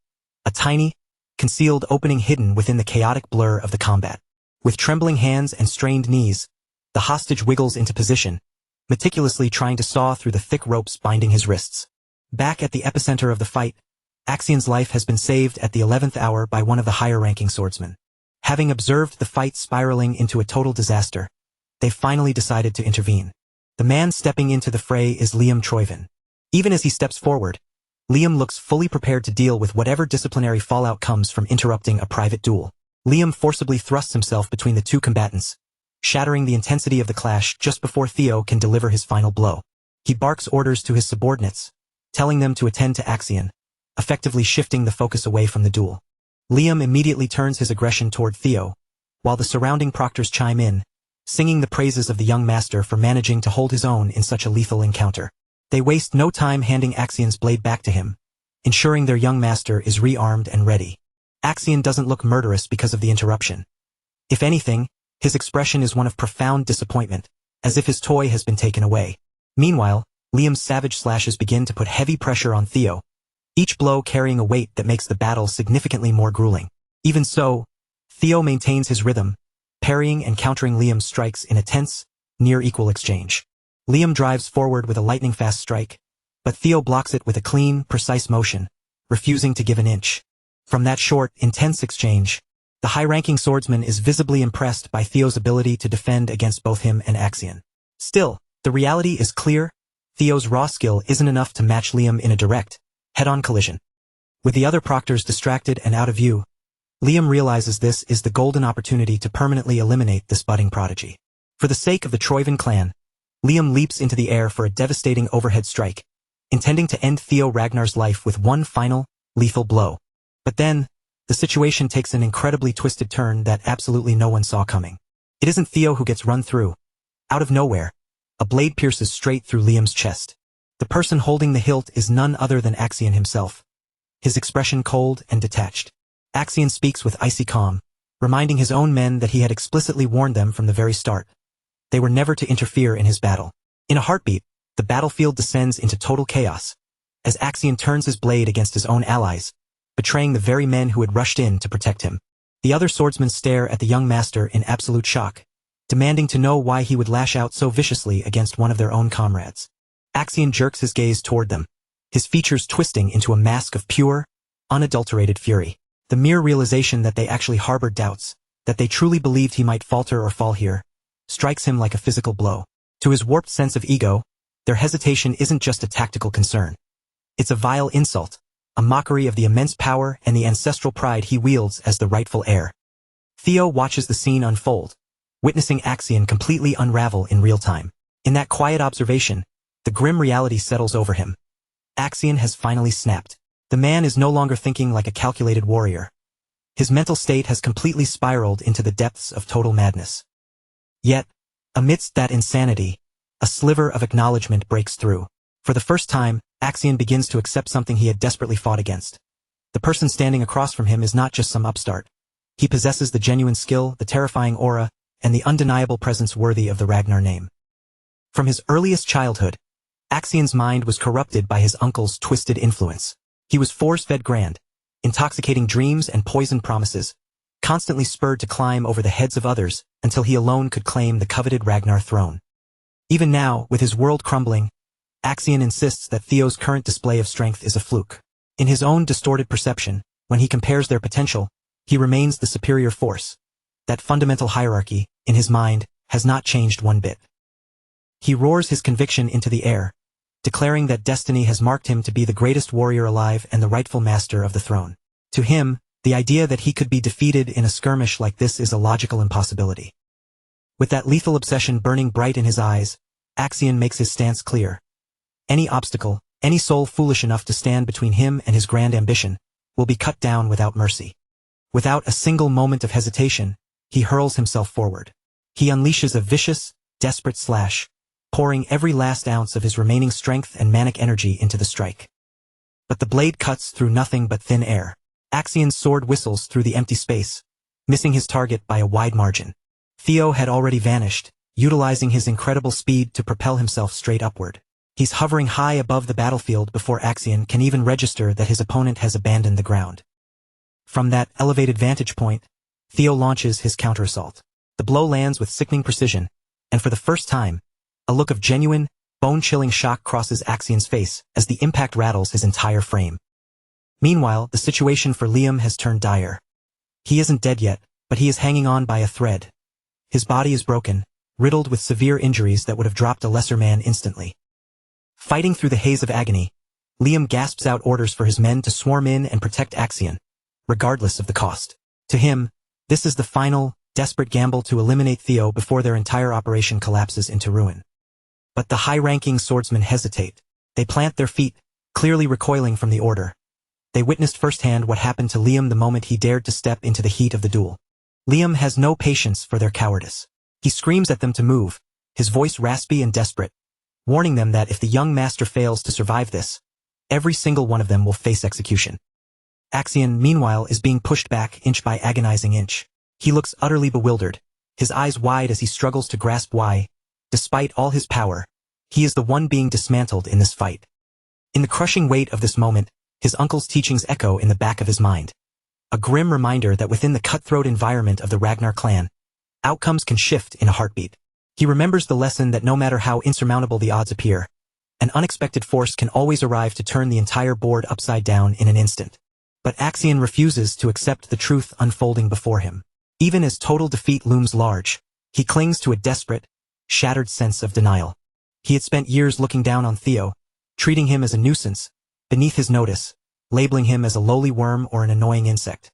a tiny, concealed opening hidden within the chaotic blur of the combat. With trembling hands and strained knees, the hostage wiggles into position, meticulously trying to saw through the thick ropes binding his wrists. Back at the epicenter of the fight, Axion's life has been saved at the 11th hour by one of the higher-ranking swordsmen. Having observed the fight spiraling into a total disaster, they finally decided to intervene. The man stepping into the fray is Liam Troyven. Even as he steps forward, Liam looks fully prepared to deal with whatever disciplinary fallout comes from interrupting a private duel. Liam forcibly thrusts himself between the two combatants, shattering the intensity of the clash just before Theo can deliver his final blow. He barks orders to his subordinates, telling them to attend to Axion, effectively shifting the focus away from the duel. Liam immediately turns his aggression toward Theo, while the surrounding proctors chime in, singing the praises of the young master for managing to hold his own in such a lethal encounter. They waste no time handing Axion's blade back to him, ensuring their young master is rearmed and ready. Axion doesn't look murderous because of the interruption. If anything, his expression is one of profound disappointment, as if his toy has been taken away. Meanwhile, Liam's savage slashes begin to put heavy pressure on Theo, each blow carrying a weight that makes the battle significantly more grueling. Even so, Theo maintains his rhythm, parrying and countering Liam's strikes in a tense, near-equal exchange. Liam drives forward with a lightning-fast strike, but Theo blocks it with a clean, precise motion, refusing to give an inch. From that short, intense exchange, the high-ranking swordsman is visibly impressed by Theo's ability to defend against both him and Axion. Still, the reality is clear. Theo's raw skill isn't enough to match Liam in a direct, head-on collision. With the other proctors distracted and out of view, Liam realizes this is the golden opportunity to permanently eliminate this budding prodigy. For the sake of the Troyven clan, Liam leaps into the air for a devastating overhead strike, intending to end Theo Ragnar's life with one final, lethal blow. But then, the situation takes an incredibly twisted turn that absolutely no one saw coming. It isn't Theo who gets run through. Out of nowhere, a blade pierces straight through Liam's chest. The person holding the hilt is none other than Axion himself, his expression cold and detached. Axion speaks with icy calm, reminding his own men that he had explicitly warned them from the very start. They were never to interfere in his battle. In a heartbeat, the battlefield descends into total chaos, as Axion turns his blade against his own allies, betraying the very men who had rushed in to protect him. The other swordsmen stare at the young master in absolute shock, demanding to know why he would lash out so viciously against one of their own comrades. Axion jerks his gaze toward them, his features twisting into a mask of pure, unadulterated fury. The mere realization that they actually harbored doubts, that they truly believed he might falter or fall here, strikes him like a physical blow. To his warped sense of ego, their hesitation isn't just a tactical concern. It's a vile insult, a mockery of the immense power and the ancestral pride he wields as the rightful heir. Theo watches the scene unfold, witnessing Axion completely unravel in real time. In that quiet observation, the grim reality settles over him. Axion has finally snapped. The man is no longer thinking like a calculated warrior. His mental state has completely spiraled into the depths of total madness. Yet, amidst that insanity, a sliver of acknowledgement breaks through. For the first time, Axion begins to accept something he had desperately fought against. The person standing across from him is not just some upstart. He possesses the genuine skill, the terrifying aura, and the undeniable presence worthy of the Ragnar name. From his earliest childhood, Axion's mind was corrupted by his uncle's twisted influence. He was force-fed grand, intoxicating dreams and poisoned promises, constantly spurred to climb over the heads of others until he alone could claim the coveted Ragnar throne. Even now, with his world crumbling, Axion insists that Theo's current display of strength is a fluke. In his own distorted perception, when he compares their potential, he remains the superior force. That fundamental hierarchy, in his mind, has not changed one bit. He roars his conviction into the air, declaring that destiny has marked him to be the greatest warrior alive and the rightful master of the throne. To him, the idea that he could be defeated in a skirmish like this is a logical impossibility. With that lethal obsession burning bright in his eyes, Axion makes his stance clear. Any obstacle, any soul foolish enough to stand between him and his grand ambition, will be cut down without mercy. Without a single moment of hesitation, he hurls himself forward. He unleashes a vicious, desperate slash, pouring every last ounce of his remaining strength and manic energy into the strike. But the blade cuts through nothing but thin air. Axion's sword whistles through the empty space, missing his target by a wide margin. Theo had already vanished, utilizing his incredible speed to propel himself straight upward. He's hovering high above the battlefield before Axion can even register that his opponent has abandoned the ground. From that elevated vantage point, Theo launches his counterassault. The blow lands with sickening precision, and for the first time, a look of genuine, bone-chilling shock crosses Axion's face as the impact rattles his entire frame. Meanwhile, the situation for Liam has turned dire. He isn't dead yet, but he is hanging on by a thread. His body is broken, riddled with severe injuries that would have dropped a lesser man instantly. Fighting through the haze of agony, Liam gasps out orders for his men to swarm in and protect Axion, regardless of the cost. To him, this is the final, desperate gamble to eliminate Theo before their entire operation collapses into ruin. But the high-ranking swordsmen hesitate. They plant their feet, clearly recoiling from the order. They witnessed firsthand what happened to Liam the moment he dared to step into the heat of the duel. Liam has no patience for their cowardice. He screams at them to move, his voice raspy and desperate, warning them that if the young master fails to survive this, every single one of them will face execution. Axion, meanwhile, is being pushed back inch by agonizing inch. He looks utterly bewildered, his eyes wide as he struggles to grasp why, despite all his power, he is the one being dismantled in this fight. In the crushing weight of this moment, his uncle's teachings echo in the back of his mind. A grim reminder that within the cutthroat environment of the Ragnar clan, outcomes can shift in a heartbeat. He remembers the lesson that no matter how insurmountable the odds appear, an unexpected force can always arrive to turn the entire board upside down in an instant. But Axion refuses to accept the truth unfolding before him. Even as total defeat looms large, he clings to a desperate, shattered sense of denial. He had spent years looking down on Theo, treating him as a nuisance, beneath his notice, labeling him as a lowly worm or an annoying insect.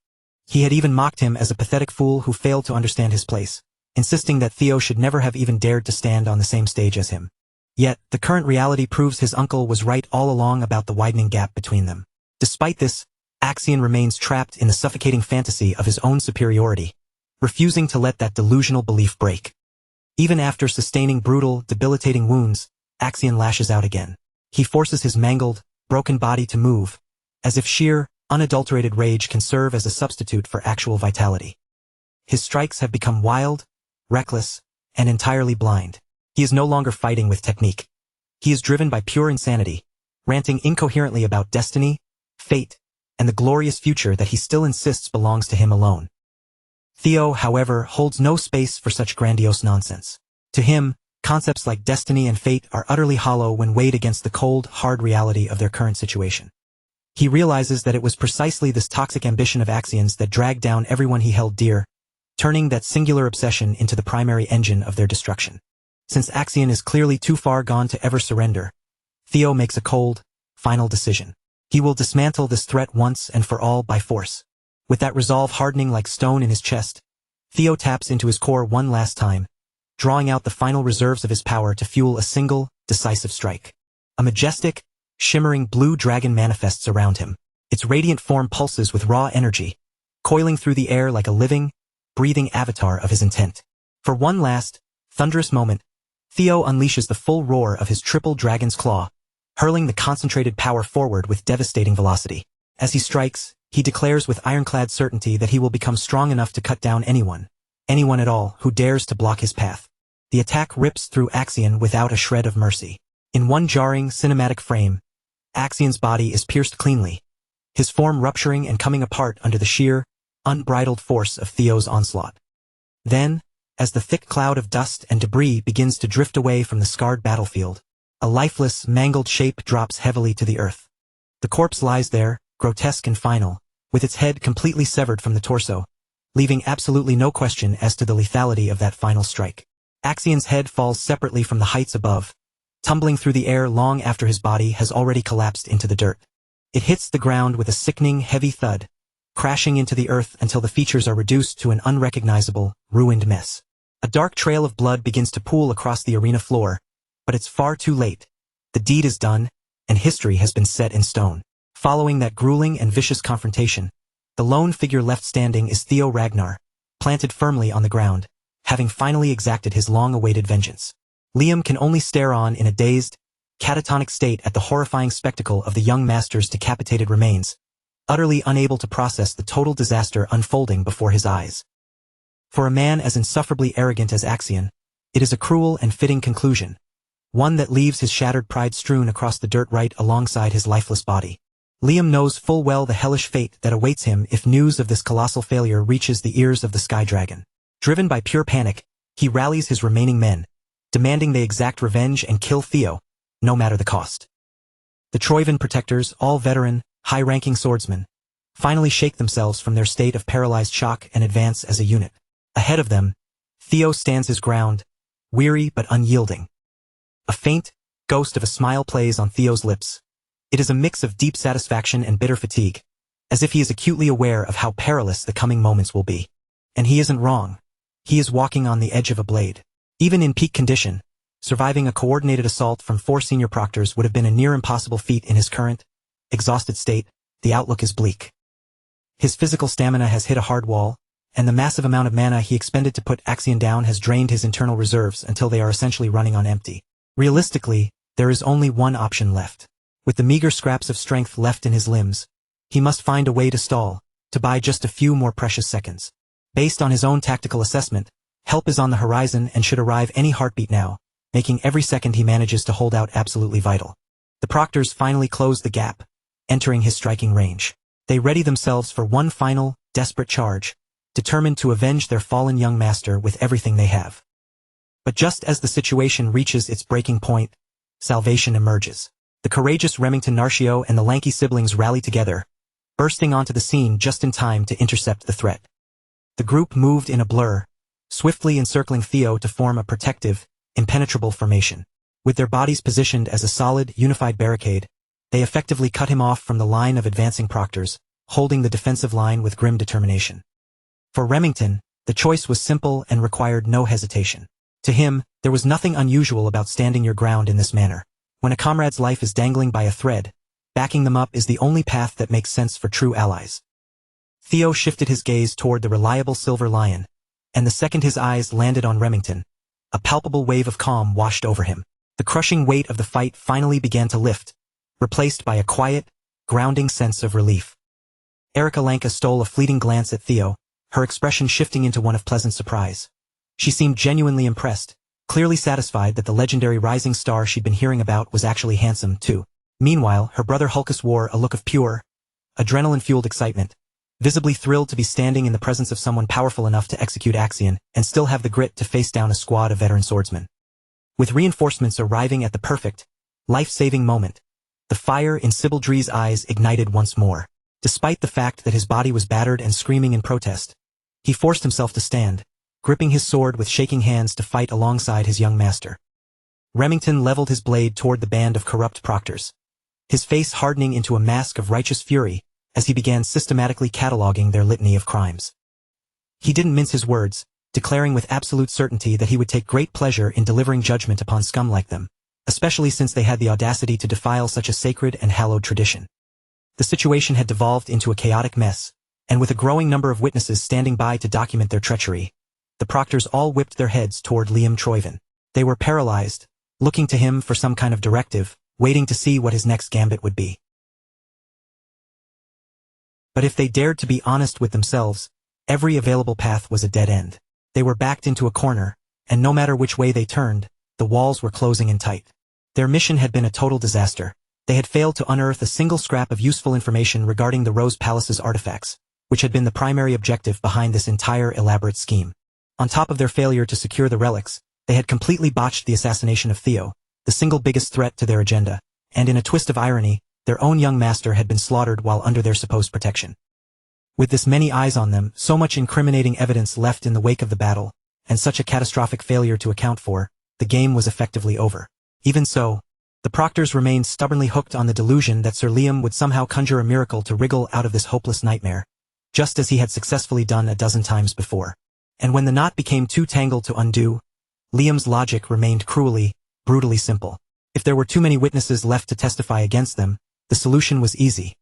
He had even mocked him as a pathetic fool who failed to understand his place, insisting that Theo should never have even dared to stand on the same stage as him. Yet, the current reality proves his uncle was right all along about the widening gap between them. Despite this, Axion remains trapped in the suffocating fantasy of his own superiority, refusing to let that delusional belief break. Even after sustaining brutal, debilitating wounds, Axion lashes out again. He forces his mangled, broken body to move, as if sheer, unadulterated rage can serve as a substitute for actual vitality. His strikes have become wild, reckless, and entirely blind. He is no longer fighting with technique. He is driven by pure insanity, ranting incoherently about destiny, fate, and the glorious future that he still insists belongs to him alone. Theo, however, holds no space for such grandiose nonsense. To him, concepts like destiny and fate are utterly hollow when weighed against the cold, hard reality of their current situation. He realizes that it was precisely this toxic ambition of Axion's that dragged down everyone he held dear, turning that singular obsession into the primary engine of their destruction. Since Axion is clearly too far gone to ever surrender, Theo makes a cold, final decision. He will dismantle this threat once and for all by force. With that resolve hardening like stone in his chest, Theo taps into his core one last time, drawing out the final reserves of his power to fuel a single, decisive strike. A majestic, shimmering blue dragon manifests around him. Its radiant form pulses with raw energy, coiling through the air like a living, breathing avatar of his intent. For one last, thunderous moment, Theo unleashes the full roar of his triple dragon's claw, hurling the concentrated power forward with devastating velocity. As he strikes, he declares with ironclad certainty that he will become strong enough to cut down anyone at all, who dares to block his path. The attack rips through Axion without a shred of mercy. In one jarring, cinematic frame, Axion's body is pierced cleanly, his form rupturing and coming apart under the sheer, unbridled force of Theo's onslaught. Then, as the thick cloud of dust and debris begins to drift away from the scarred battlefield, a lifeless, mangled shape drops heavily to the earth. The corpse lies there, grotesque and final, with its head completely severed from the torso, leaving absolutely no question as to the lethality of that final strike. Axion's head falls separately from the heights above, tumbling through the air long after his body has already collapsed into the dirt. It hits the ground with a sickening, heavy thud, crashing into the earth until the features are reduced to an unrecognizable, ruined mess. A dark trail of blood begins to pool across the arena floor, but it's far too late. The deed is done, and history has been set in stone. Following that grueling and vicious confrontation, the lone figure left standing is Theo Ragnar, planted firmly on the ground, having finally exacted his long-awaited vengeance. Liam can only stare on in a dazed, catatonic state at the horrifying spectacle of the young master's decapitated remains, utterly unable to process the total disaster unfolding before his eyes. For a man as insufferably arrogant as Axion, it is a cruel and fitting conclusion, one that leaves his shattered pride strewn across the dirt right alongside his lifeless body. Liam knows full well the hellish fate that awaits him if news of this colossal failure reaches the ears of the Sky Dragon. Driven by pure panic, he rallies his remaining men, demanding they exact revenge and kill Theo, no matter the cost. The Troivan protectors, all veteran, high-ranking swordsmen, finally shake themselves from their state of paralyzed shock and advance as a unit. Ahead of them, Theo stands his ground, weary but unyielding. A faint ghost of a smile plays on Theo's lips. It is a mix of deep satisfaction and bitter fatigue, as if he is acutely aware of how perilous the coming moments will be. And he isn't wrong. He is walking on the edge of a blade. Even in peak condition, surviving a coordinated assault from 4 senior proctors would have been a near impossible feat in his current, exhausted state. The outlook is bleak. His physical stamina has hit a hard wall, and the massive amount of mana he expended to put Axion down has drained his internal reserves until they are essentially running on empty. Realistically, there is only one option left. With the meager scraps of strength left in his limbs, he must find a way to stall, to buy just a few more precious seconds. Based on his own tactical assessment, help is on the horizon and should arrive any heartbeat now, making every second he manages to hold out absolutely vital. The proctors finally close the gap, entering his striking range. They ready themselves for one final, desperate charge, determined to avenge their fallen young master with everything they have. But just as the situation reaches its breaking point, salvation emerges. The courageous Remington Narcio and the lanky siblings rally together, bursting onto the scene just in time to intercept the threat. The group moved in a blur, swiftly encircling Theo to form a protective, impenetrable formation. With their bodies positioned as a solid, unified barricade, they effectively cut him off from the line of advancing proctors, holding the defensive line with grim determination. For Remington, the choice was simple and required no hesitation. To him, there was nothing unusual about standing your ground in this manner. When a comrade's life is dangling by a thread, backing them up is the only path that makes sense for true allies. Theo shifted his gaze toward the reliable Silver Lion, and the second his eyes landed on Remington, a palpable wave of calm washed over him. The crushing weight of the fight finally began to lift, replaced by a quiet, grounding sense of relief. Erica Lanka stole a fleeting glance at Theo, her expression shifting into one of pleasant surprise. She seemed genuinely impressed, clearly satisfied that the legendary rising star she'd been hearing about was actually handsome, too. Meanwhile, her brother Hulkus wore a look of pure, adrenaline-fueled excitement, visibly thrilled to be standing in the presence of someone powerful enough to execute Axion and still have the grit to face down a squad of veteran swordsmen. With reinforcements arriving at the perfect, life-saving moment, the fire in Sibaldree's eyes ignited once more. Despite the fact that his body was battered and screaming in protest, he forced himself to stand, gripping his sword with shaking hands to fight alongside his young master. Remington leveled his blade toward the band of corrupt proctors, his face hardening into a mask of righteous fury as he began systematically cataloging their litany of crimes. He didn't mince his words, declaring with absolute certainty that he would take great pleasure in delivering judgment upon scum like them, especially since they had the audacity to defile such a sacred and hallowed tradition. The situation had devolved into a chaotic mess, and with a growing number of witnesses standing by to document their treachery, the proctors all whipped their heads toward Liam Troyven. They were paralyzed, looking to him for some kind of directive, waiting to see what his next gambit would be. But if they dared to be honest with themselves, every available path was a dead end. They were backed into a corner, and no matter which way they turned, the walls were closing in tight. Their mission had been a total disaster. They had failed to unearth a single scrap of useful information regarding the Rose Palace's artifacts, which had been the primary objective behind this entire elaborate scheme. On top of their failure to secure the relics, they had completely botched the assassination of Theo, the single biggest threat to their agenda, and in a twist of irony, their own young master had been slaughtered while under their supposed protection. With this many eyes on them, so much incriminating evidence left in the wake of the battle, and such a catastrophic failure to account for, the game was effectively over. Even so, the proctors remained stubbornly hooked on the delusion that Sir Liam would somehow conjure a miracle to wriggle out of this hopeless nightmare, just as he had successfully done a dozen times before. And when the knot became too tangled to undo, Liam's logic remained cruelly, brutally simple. If there were too many witnesses left to testify against them, the solution was easy.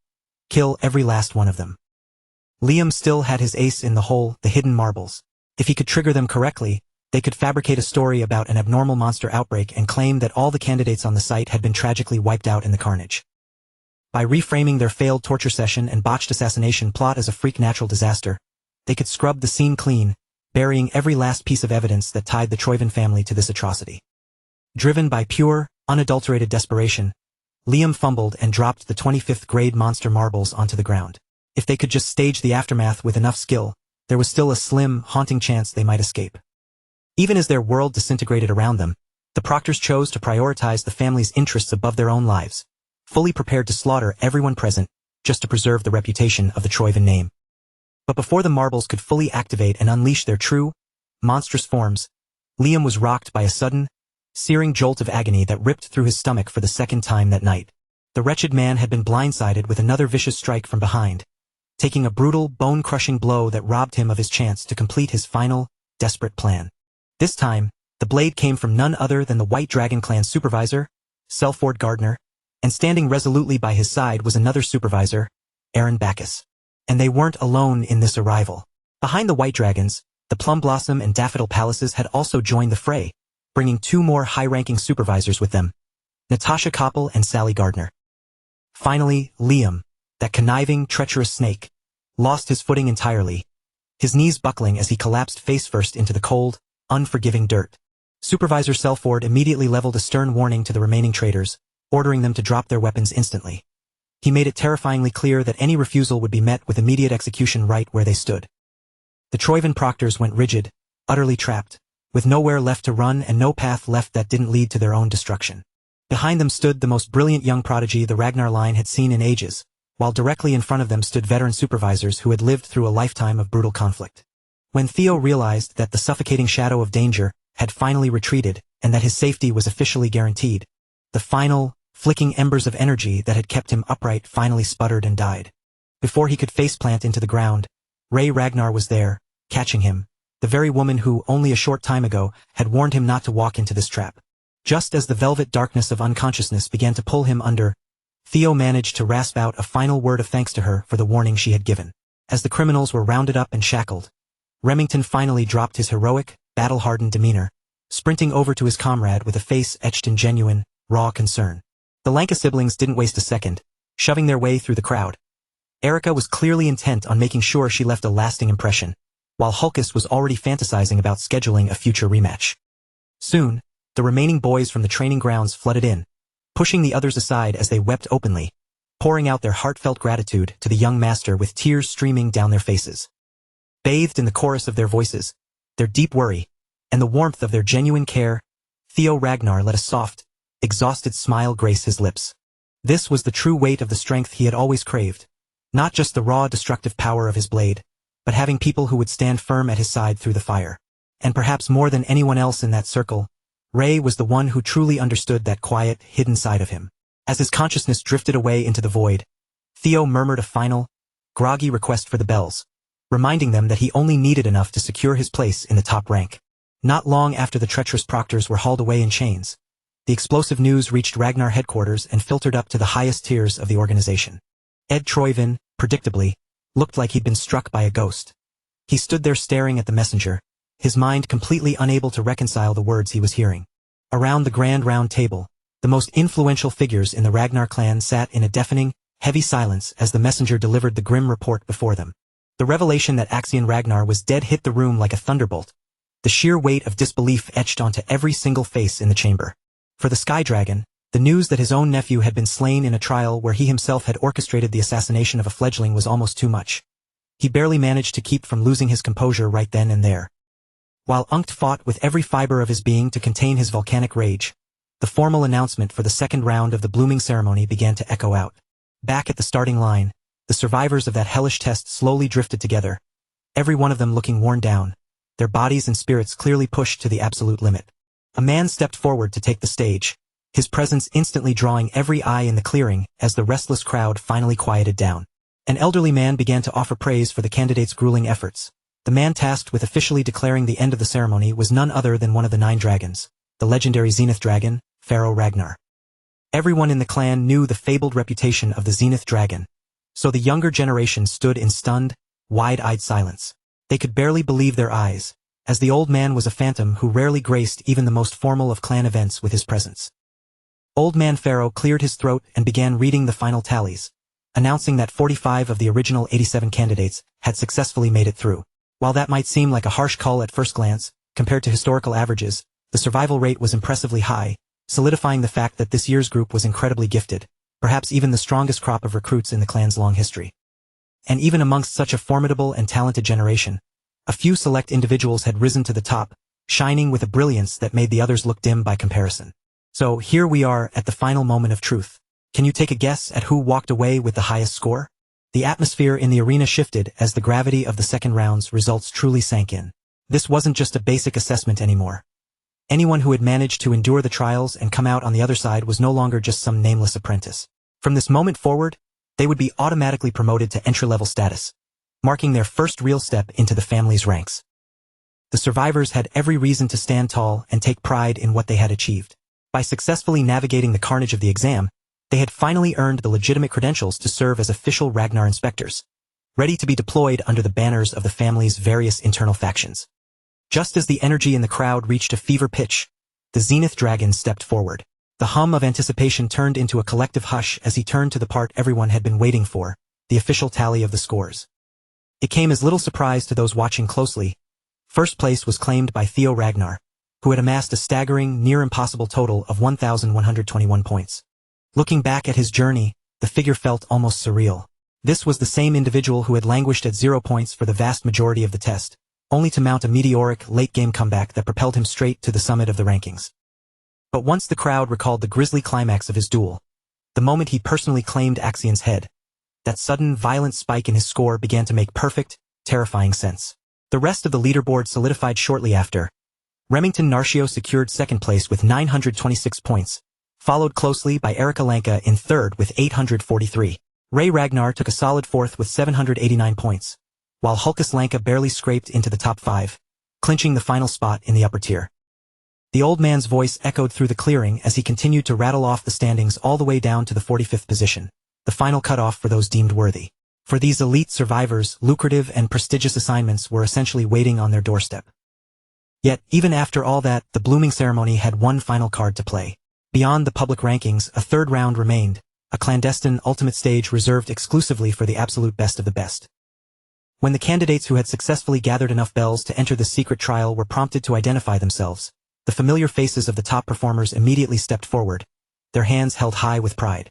Kill every last one of them. Liam still had his ace in the hole, the hidden marbles. If he could trigger them correctly, they could fabricate a story about an abnormal monster outbreak and claim that all the candidates on the site had been tragically wiped out in the carnage. By reframing their failed torture session and botched assassination plot as a freak natural disaster, they could scrub the scene clean, burying every last piece of evidence that tied the Troyven family to this atrocity. Driven by pure, unadulterated desperation, Liam fumbled and dropped the 25th grade monster marbles onto the ground. If they could just stage the aftermath with enough skill, there was still a slim, haunting chance they might escape. Even as their world disintegrated around them, the proctors chose to prioritize the family's interests above their own lives, fully prepared to slaughter everyone present just to preserve the reputation of the Troyven name. But before the marbles could fully activate and unleash their true, monstrous forms, Liam was rocked by a sudden, searing jolt of agony that ripped through his stomach for the second time that night. The wretched man had been blindsided with another vicious strike from behind, taking a brutal, bone-crushing blow that robbed him of his chance to complete his final, desperate plan. This time, the blade came from none other than the White Dragon Clan's supervisor, Selford Gardner, and standing resolutely by his side was another supervisor, Aaron Bacchus. And they weren't alone in this arrival. Behind the White Dragons, the Plum Blossom and Daffodil Palaces had also joined the fray, bringing two more high-ranking supervisors with them, Natasha Koppel and Sally Gardner. Finally, Liam, that conniving, treacherous snake, lost his footing entirely, his knees buckling as he collapsed face-first into the cold, unforgiving dirt. Supervisor Selford immediately leveled a stern warning to the remaining traitors, ordering them to drop their weapons instantly. He made it terrifyingly clear that any refusal would be met with immediate execution right where they stood. The Troyven proctors went rigid, utterly trapped, with nowhere left to run and no path left that didn't lead to their own destruction. Behind them stood the most brilliant young prodigy the Ragnar line had seen in ages, while directly in front of them stood veteran supervisors who had lived through a lifetime of brutal conflict. When Theo realized that the suffocating shadow of danger had finally retreated and that his safety was officially guaranteed, the final, flicking embers of energy that had kept him upright finally sputtered and died. Before he could faceplant into the ground, Ray Ragnar was there, catching him, the very woman who, only a short time ago, had warned him not to walk into this trap. Just as the velvet darkness of unconsciousness began to pull him under, Theo managed to rasp out a final word of thanks to her for the warning she had given. As the criminals were rounded up and shackled, Remington finally dropped his heroic, battle-hardened demeanor, sprinting over to his comrade with a face etched in genuine, raw concern. The Lanka siblings didn't waste a second, shoving their way through the crowd. Erica was clearly intent on making sure she left a lasting impression, while Hulkus was already fantasizing about scheduling a future rematch. Soon, the remaining boys from the training grounds flooded in, pushing the others aside as they wept openly, pouring out their heartfelt gratitude to the young master with tears streaming down their faces. Bathed in the chorus of their voices, their deep worry, and the warmth of their genuine care, Theo Ragnar let a soft, exhausted smile grace his lips. This was the true weight of the strength he had always craved, not just the raw destructive power of his blade, but having people who would stand firm at his side through the fire. And perhaps more than anyone else in that circle, Ray was the one who truly understood that quiet, hidden side of him. As his consciousness drifted away into the void, Theo murmured a final, groggy request for the bells, reminding them that he only needed enough to secure his place in the top rank. Not long after the treacherous proctors were hauled away in chains, the explosive news reached Ragnar headquarters and filtered up to the highest tiers of the organization. Ed Troyvin, predictably, looked like he'd been struck by a ghost. He stood there staring at the messenger, his mind completely unable to reconcile the words he was hearing. Around the grand round table, the most influential figures in the Ragnar clan sat in a deafening, heavy silence as the messenger delivered the grim report before them. The revelation that Axion Ragnar was dead hit the room like a thunderbolt. The sheer weight of disbelief etched onto every single face in the chamber. For the Sky Dragon, the news that his own nephew had been slain in a trial where he himself had orchestrated the assassination of a fledgling was almost too much. He barely managed to keep from losing his composure right then and there. While Unkt fought with every fiber of his being to contain his volcanic rage, the formal announcement for the second round of the blooming ceremony began to echo out. Back at the starting line, the survivors of that hellish test slowly drifted together, every one of them looking worn down, their bodies and spirits clearly pushed to the absolute limit. A man stepped forward to take the stage, his presence instantly drawing every eye in the clearing as the restless crowd finally quieted down. An elderly man began to offer praise for the candidates' grueling efforts. The man tasked with officially declaring the end of the ceremony was none other than one of the 9 dragons, the legendary Zenith Dragon, Pharaoh Ragnar. Everyone in the clan knew the fabled reputation of the Zenith Dragon, so the younger generation stood in stunned, wide-eyed silence. They could barely believe their eyes, as the old man was a phantom who rarely graced even the most formal of clan events with his presence. Old Man Pharaoh cleared his throat and began reading the final tallies, announcing that 45 of the original 87 candidates had successfully made it through. While that might seem like a harsh cull at first glance, compared to historical averages, the survival rate was impressively high, solidifying the fact that this year's group was incredibly gifted, perhaps even the strongest crop of recruits in the clan's long history. And even amongst such a formidable and talented generation, a few select individuals had risen to the top, shining with a brilliance that made the others look dim by comparison. So here we are at the final moment of truth. Can you take a guess at who walked away with the highest score? The atmosphere in the arena shifted as the gravity of the second round's results truly sank in. This wasn't just a basic assessment anymore. Anyone who had managed to endure the trials and come out on the other side was no longer just some nameless apprentice. From this moment forward, they would be automatically promoted to entry-level status, marking their first real step into the family's ranks. The survivors had every reason to stand tall and take pride in what they had achieved. By successfully navigating the carnage of the exam, they had finally earned the legitimate credentials to serve as official Ragnar inspectors, ready to be deployed under the banners of the family's various internal factions. Just as the energy in the crowd reached a fever pitch, the Zenith Dragon stepped forward. The hum of anticipation turned into a collective hush as he turned to the part everyone had been waiting for, the official tally of the scores. It came as little surprise to those watching closely. First place was claimed by Theo Ragnar, who had amassed a staggering, near-impossible total of 1,121 points. Looking back at his journey, the figure felt almost surreal. This was the same individual who had languished at 0 points for the vast majority of the test, only to mount a meteoric, late-game comeback that propelled him straight to the summit of the rankings. But once the crowd recalled the grisly climax of his duel, the moment he personally claimed Axion's head, that sudden, violent spike in his score began to make perfect, terrifying sense. The rest of the leaderboard solidified shortly after. Remington Narcio secured second place with 926 points, followed closely by Erika Lanka in third with 843. Ray Ragnar took a solid fourth with 789 points, while Hulkus Lanka barely scraped into the top 5, clinching the final spot in the upper tier. The old man's voice echoed through the clearing as he continued to rattle off the standings all the way down to the 45th position, the final cutoff for those deemed worthy. For these elite survivors, lucrative and prestigious assignments were essentially waiting on their doorstep. Yet, even after all that, the blooming ceremony had one final card to play. Beyond the public rankings, a third round remained, a clandestine ultimate stage reserved exclusively for the absolute best of the best. When the candidates who had successfully gathered enough bells to enter the secret trial were prompted to identify themselves, the familiar faces of the top performers immediately stepped forward, their hands held high with pride.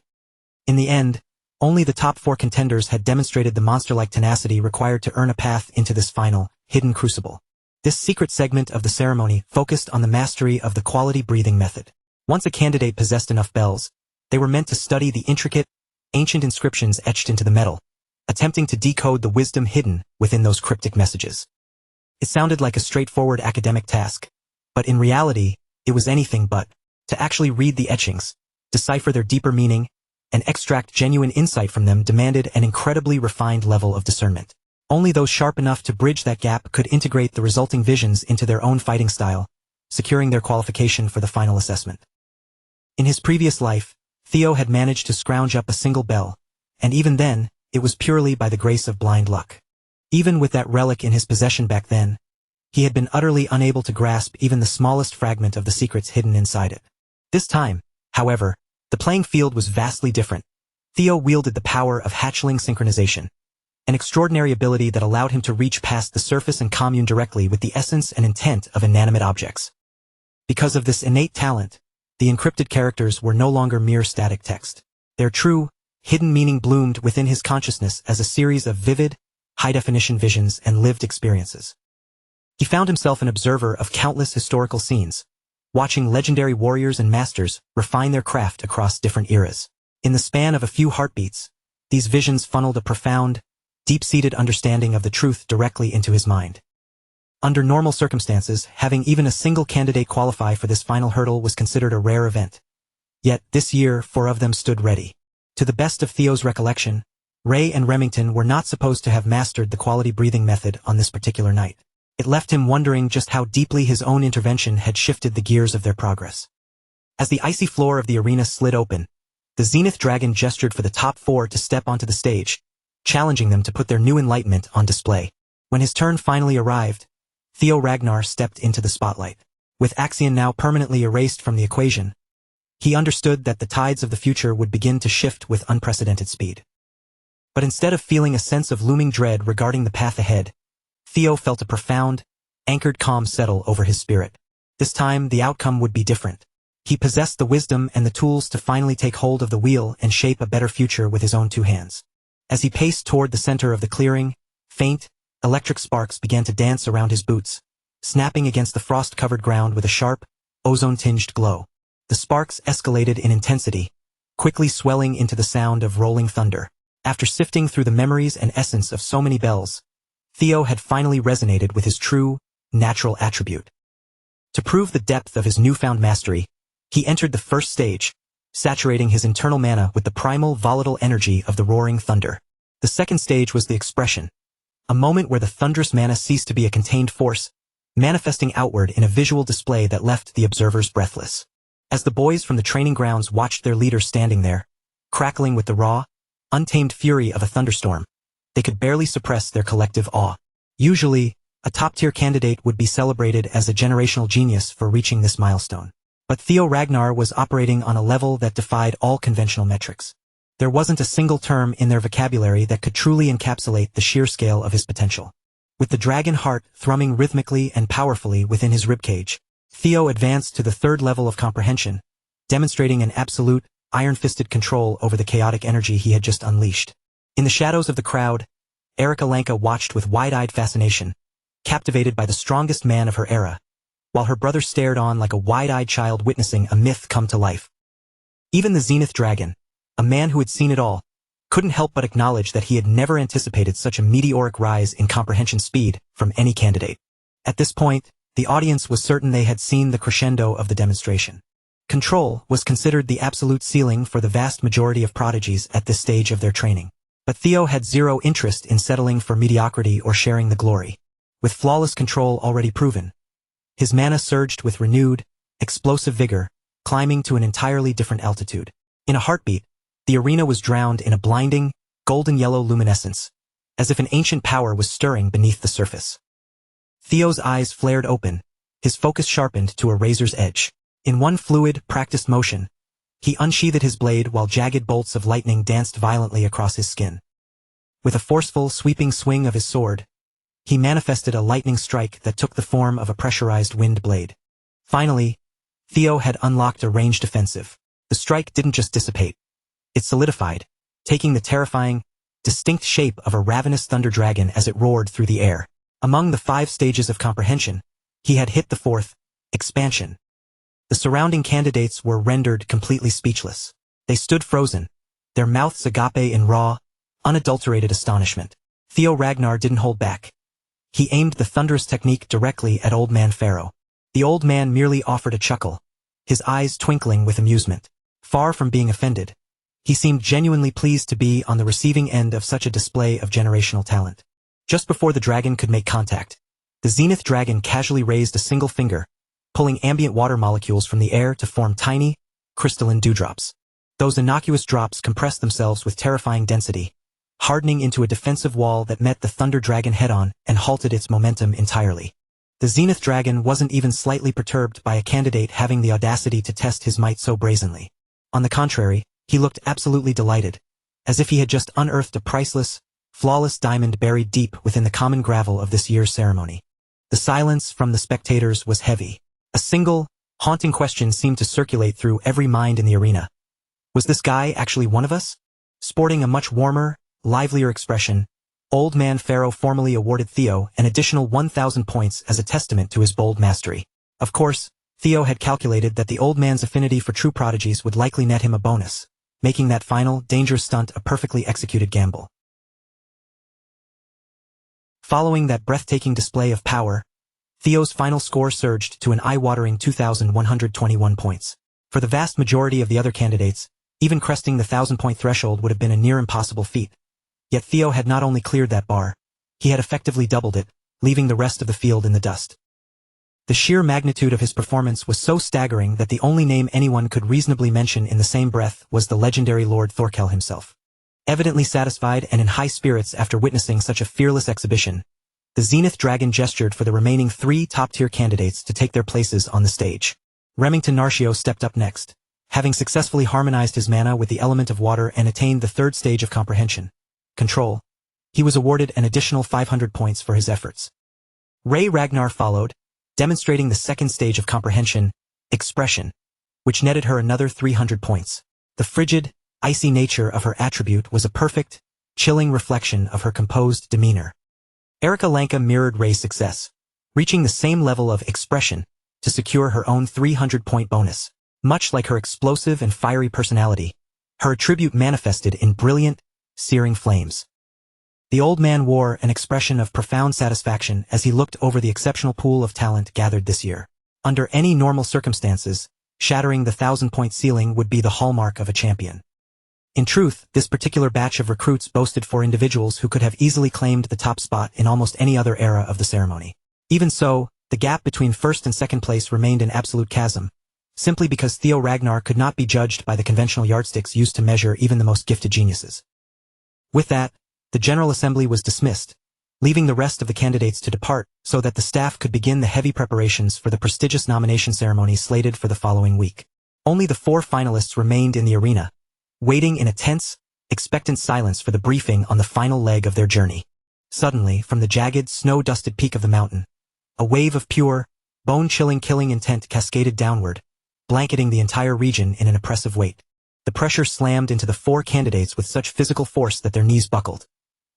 In the end, only the top 4 contenders had demonstrated the monster-like tenacity required to earn a path into this final, hidden crucible. This secret segment of the ceremony focused on the mastery of the quality breathing method. Once a candidate possessed enough bells, they were meant to study the intricate, ancient inscriptions etched into the metal, attempting to decode the wisdom hidden within those cryptic messages. It sounded like a straightforward academic task, but in reality, it was anything but. To actually read the etchings, decipher their deeper meaning, and extract genuine insight from them demanded an incredibly refined level of discernment. Only those sharp enough to bridge that gap could integrate the resulting visions into their own fighting style, securing their qualification for the final assessment. In his previous life, Theo had managed to scrounge up a single bell, and even then, it was purely by the grace of blind luck. Even with that relic in his possession back then, he had been utterly unable to grasp even the smallest fragment of the secrets hidden inside it. This time, however, the playing field was vastly different. Theo wielded the power of hatchling synchronization, an extraordinary ability that allowed him to reach past the surface and commune directly with the essence and intent of inanimate objects. Because of this innate talent, the encrypted characters were no longer mere static text. Their true, hidden meaning bloomed within his consciousness as a series of vivid, high-definition visions and lived experiences. He found himself an observer of countless historical scenes, watching legendary warriors and masters refine their craft across different eras. In the span of a few heartbeats, these visions funneled a profound, deep-seated understanding of the truth directly into his mind. Under normal circumstances, having even a single candidate qualify for this final hurdle was considered a rare event. Yet, this year, 4 of them stood ready. To the best of Theo's recollection, Ray and Remington were not supposed to have mastered the quality breathing method on this particular night. It left him wondering just how deeply his own intervention had shifted the gears of their progress. As the icy floor of the arena slid open, the Zenith Dragon gestured for the top 4 to step onto the stage, challenging them to put their new enlightenment on display. When his turn finally arrived, Theo Ragnar stepped into the spotlight. With Axion now permanently erased from the equation, he understood that the tides of the future would begin to shift with unprecedented speed. But instead of feeling a sense of looming dread regarding the path ahead, Theo felt a profound, anchored calm settle over his spirit. This time, the outcome would be different. He possessed the wisdom and the tools to finally take hold of the wheel and shape a better future with his own 2 hands. As he paced toward the center of the clearing, faint, electric sparks began to dance around his boots, snapping against the frost-covered ground with a sharp, ozone-tinged glow. The sparks escalated in intensity, quickly swelling into the sound of rolling thunder. After sifting through the memories and essence of so many bells, Theo had finally resonated with his true, natural attribute. To prove the depth of his newfound mastery, he entered the first stage, saturating his internal mana with the primal, volatile energy of the roaring thunder. The second stage was the expression, a moment where the thunderous mana ceased to be a contained force, manifesting outward in a visual display that left the observers breathless. As the boys from the training grounds watched their leader standing there, crackling with the raw, untamed fury of a thunderstorm, they could barely suppress their collective awe. Usually, a top-tier candidate would be celebrated as a generational genius for reaching this milestone. But Theo Ragnar was operating on a level that defied all conventional metrics. There wasn't a single term in their vocabulary that could truly encapsulate the sheer scale of his potential. With the dragon heart thrumming rhythmically and powerfully within his ribcage, Theo advanced to the 3rd level of comprehension, demonstrating an absolute, iron-fisted control over the chaotic energy he had just unleashed. In the shadows of the crowd, Erika Lanka watched with wide-eyed fascination, captivated by the strongest man of her era, while her brother stared on like a wide-eyed child witnessing a myth come to life. Even the Zenith Dragon, a man who had seen it all, couldn't help but acknowledge that he had never anticipated such a meteoric rise in comprehension speed from any candidate. At this point, the audience was certain they had seen the crescendo of the demonstration. Control was considered the absolute ceiling for the vast majority of prodigies at this stage of their training. But Theo had zero interest in settling for mediocrity or sharing the glory. With flawless control already proven, his mana surged with renewed, explosive vigor, climbing to an entirely different altitude. In a heartbeat, the arena was drowned in a blinding, golden-yellow luminescence, as if an ancient power was stirring beneath the surface. Theo's eyes flared open, his focus sharpened to a razor's edge. In one fluid, practiced motion, he unsheathed his blade while jagged bolts of lightning danced violently across his skin. With a forceful, sweeping swing of his sword, he manifested a lightning strike that took the form of a pressurized wind blade. Finally, Theo had unlocked a ranged offensive. The strike didn't just dissipate. It solidified, taking the terrifying, distinct shape of a ravenous thunder dragon as it roared through the air. Among the 5 stages of comprehension, he had hit the 4th, expansion. The surrounding candidates were rendered completely speechless. They stood frozen, their mouths agape in raw, unadulterated astonishment. Theo Ragnar didn't hold back. He aimed the thunderous technique directly at Old Man Pharaoh. The old man merely offered a chuckle, his eyes twinkling with amusement. Far from being offended, he seemed genuinely pleased to be on the receiving end of such a display of generational talent. Just before the dragon could make contact, the zenith dragon casually raised a single finger, pulling ambient water molecules from the air to form tiny, crystalline dewdrops. Those innocuous drops compressed themselves with terrifying density, hardening into a defensive wall that met the thunder dragon head-on and halted its momentum entirely. The zenith dragon wasn't even slightly perturbed by a candidate having the audacity to test his might so brazenly. On the contrary, he looked absolutely delighted, as if he had just unearthed a priceless, flawless diamond buried deep within the common gravel of this year's ceremony. The silence from the spectators was heavy. A single, haunting question seemed to circulate through every mind in the arena. Was this guy actually one of us? Sporting a much warmer, livelier expression, Old Man Pharaoh formally awarded Theo an additional 1,000 points as a testament to his bold mastery. Of course, Theo had calculated that the old man's affinity for true prodigies would likely net him a bonus, making that final, dangerous stunt a perfectly executed gamble. Following that breathtaking display of power, Theo's final score surged to an eye-watering 2,121 points. For the vast majority of the other candidates, even cresting the 1,000-point threshold would have been a near-impossible feat. Yet Theo had not only cleared that bar, he had effectively doubled it, leaving the rest of the field in the dust. The sheer magnitude of his performance was so staggering that the only name anyone could reasonably mention in the same breath was the legendary Lord Thorkel himself. Evidently satisfied and in high spirits after witnessing such a fearless exhibition, the Zenith Dragon gestured for the remaining 3 top-tier candidates to take their places on the stage. Remington Narcio stepped up next, having successfully harmonized his mana with the element of water and attained the 3rd stage of comprehension, control. He was awarded an additional 500 points for his efforts. Ray Ragnar followed, demonstrating the 2nd stage of comprehension, expression, which netted her another 300 points. The frigid, icy nature of her attribute was a perfect, chilling reflection of her composed demeanor. Erica Lanka mirrored Ray's success, reaching the same level of expression to secure her own 300-point bonus. Much like her explosive and fiery personality, her attribute manifested in brilliant, searing flames. The old man wore an expression of profound satisfaction as he looked over the exceptional pool of talent gathered this year. Under any normal circumstances, shattering the 1,000-point ceiling would be the hallmark of a champion. In truth, this particular batch of recruits boasted 4 individuals who could have easily claimed the top spot in almost any other era of the ceremony. Even so, the gap between 1st and 2nd place remained an absolute chasm, simply because Theo Ragnar could not be judged by the conventional yardsticks used to measure even the most gifted geniuses. With that, the General Assembly was dismissed, leaving the rest of the candidates to depart so that the staff could begin the heavy preparations for the prestigious nomination ceremony slated for the following week. Only the 4 finalists remained in the arena, waiting in a tense, expectant silence for the briefing on the final leg of their journey. Suddenly, from the jagged, snow-dusted peak of the mountain, a wave of pure, bone-chilling killing intent cascaded downward, blanketing the entire region in an oppressive weight. The pressure slammed into the 4 candidates with such physical force that their knees buckled.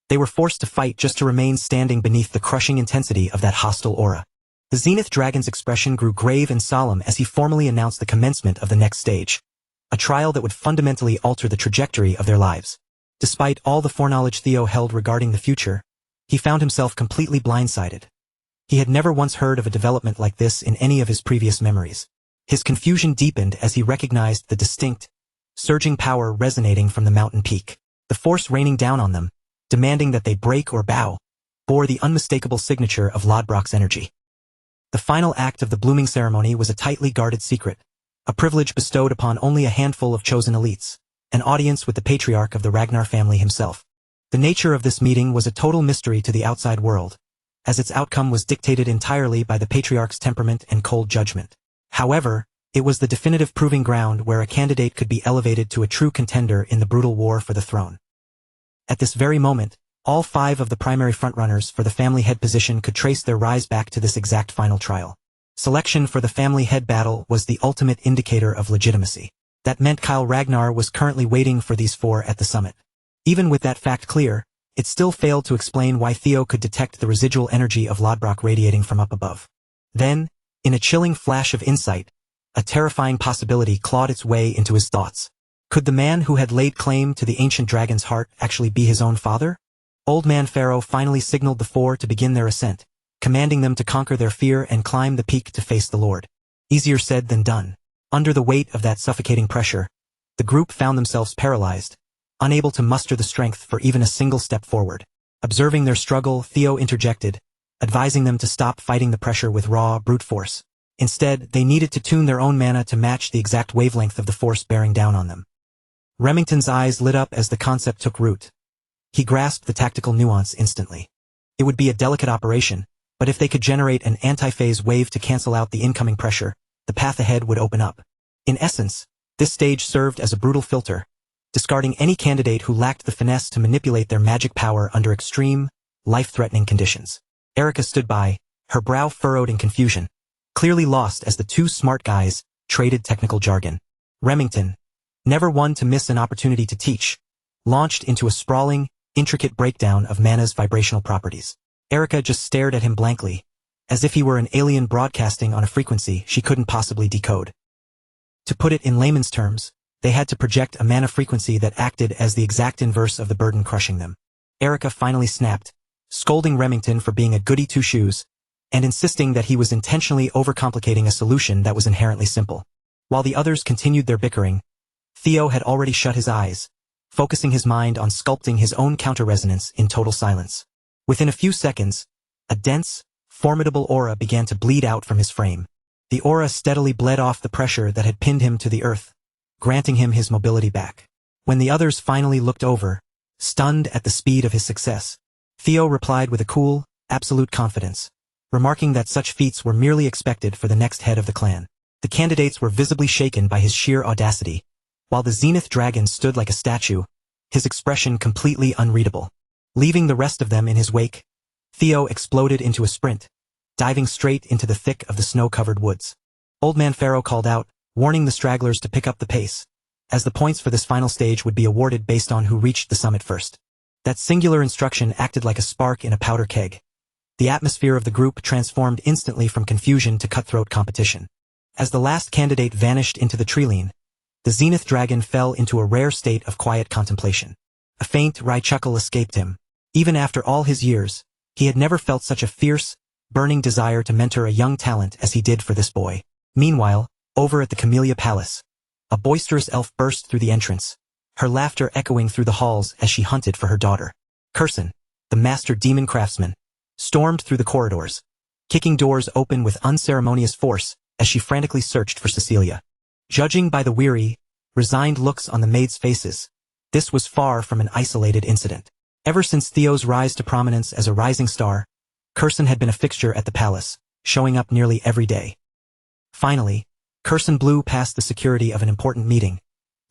They were forced to fight just to remain standing beneath the crushing intensity of that hostile aura. The Zenith Dragon's expression grew grave and solemn as he formally announced the commencement of the next stage, a trial that would fundamentally alter the trajectory of their lives. Despite all the foreknowledge Theo held regarding the future, he found himself completely blindsided. He had never once heard of a development like this in any of his previous memories. His confusion deepened as he recognized the distinct, surging power resonating from the mountain peak. The force raining down on them, demanding that they break or bow, bore the unmistakable signature of Lodbrok's energy. The final act of the blooming ceremony was a tightly guarded secret, a privilege bestowed upon only a handful of chosen elites, an audience with the patriarch of the Ragnar family himself. The nature of this meeting was a total mystery to the outside world, as its outcome was dictated entirely by the patriarch's temperament and cold judgment. However, it was the definitive proving ground where a candidate could be elevated to a true contender in the brutal war for the throne. At this very moment, all 5 of the primary frontrunners for the family head position could trace their rise back to this exact final trial. Selection for the family head battle was the ultimate indicator of legitimacy. That meant Kyle Ragnar was currently waiting for these 4 at the summit. Even with that fact clear, it still failed to explain why Theo could detect the residual energy of Lodbrok radiating from up above. Then, in a chilling flash of insight, a terrifying possibility clawed its way into his thoughts. Could the man who had laid claim to the ancient dragon's heart actually be his own father? Old Man Pharaoh finally signaled the 4 to begin their ascent, commanding them to conquer their fear and climb the peak to face the Lord. Easier said than done. Under the weight of that suffocating pressure, The group found themselves paralyzed, unable to muster the strength for even a single step forward. Observing their struggle, Theo interjected, advising them to stop fighting the pressure with raw, brute force. Instead, they needed to tune their own mana to match the exact wavelength of the force bearing down on them. Remington's eyes lit up as the concept took root. He grasped the tactical nuance instantly. It would be a delicate operation, but if they could generate an anti-phase wave to cancel out the incoming pressure, the path ahead would open up. In essence, this stage served as a brutal filter, discarding any candidate who lacked the finesse to manipulate their magic power under extreme, life-threatening conditions. Erica stood by, her brow furrowed in confusion, clearly lost as the two smart guys traded technical jargon. Remington, never one to miss an opportunity to teach, launched into a sprawling, intricate breakdown of mana's vibrational properties. Erica just stared at him blankly, as if he were an alien broadcasting on a frequency she couldn't possibly decode. To put it in layman's terms, they had to project a mana frequency that acted as the exact inverse of the burden crushing them. Erica finally snapped, scolding Remington for being a goody two-shoes, and insisting that he was intentionally overcomplicating a solution that was inherently simple. While the others continued their bickering, Theo had already shut his eyes, focusing his mind on sculpting his own counter-resonance in total silence. Within a few seconds, a dense, formidable aura began to bleed out from his frame. The aura steadily bled off the pressure that had pinned him to the earth, granting him his mobility back. When the others finally looked over, stunned at the speed of his success, Theo replied with a cool, absolute confidence, remarking that such feats were merely expected for the next head of the clan. The candidates were visibly shaken by his sheer audacity, while the Zenith Dragon stood like a statue, his expression completely unreadable. Leaving the rest of them in his wake, Theo exploded into a sprint, diving straight into the thick of the snow-covered woods. Old Man Pharaoh called out, warning the stragglers to pick up the pace, as the points for this final stage would be awarded based on who reached the summit first. That singular instruction acted like a spark in a powder keg. The atmosphere of the group transformed instantly from confusion to cutthroat competition. As the last candidate vanished into the treeline, the Zenith Dragon fell into a rare state of quiet contemplation. A faint, wry chuckle escaped him. Even after all his years, he had never felt such a fierce, burning desire to mentor a young talent as he did for this boy. Meanwhile, over at the Camellia Palace, a boisterous elf burst through the entrance, her laughter echoing through the halls as she hunted for her daughter. Curson, the master demon craftsman, stormed through the corridors, kicking doors open with unceremonious force as she frantically searched for Cecilia. Judging by the weary, resigned looks on the maids' faces, this was far from an isolated incident. Ever since Theo's rise to prominence as a rising star, Curson had been a fixture at the palace, showing up nearly every day. Finally, Curson blew past the security of an important meeting,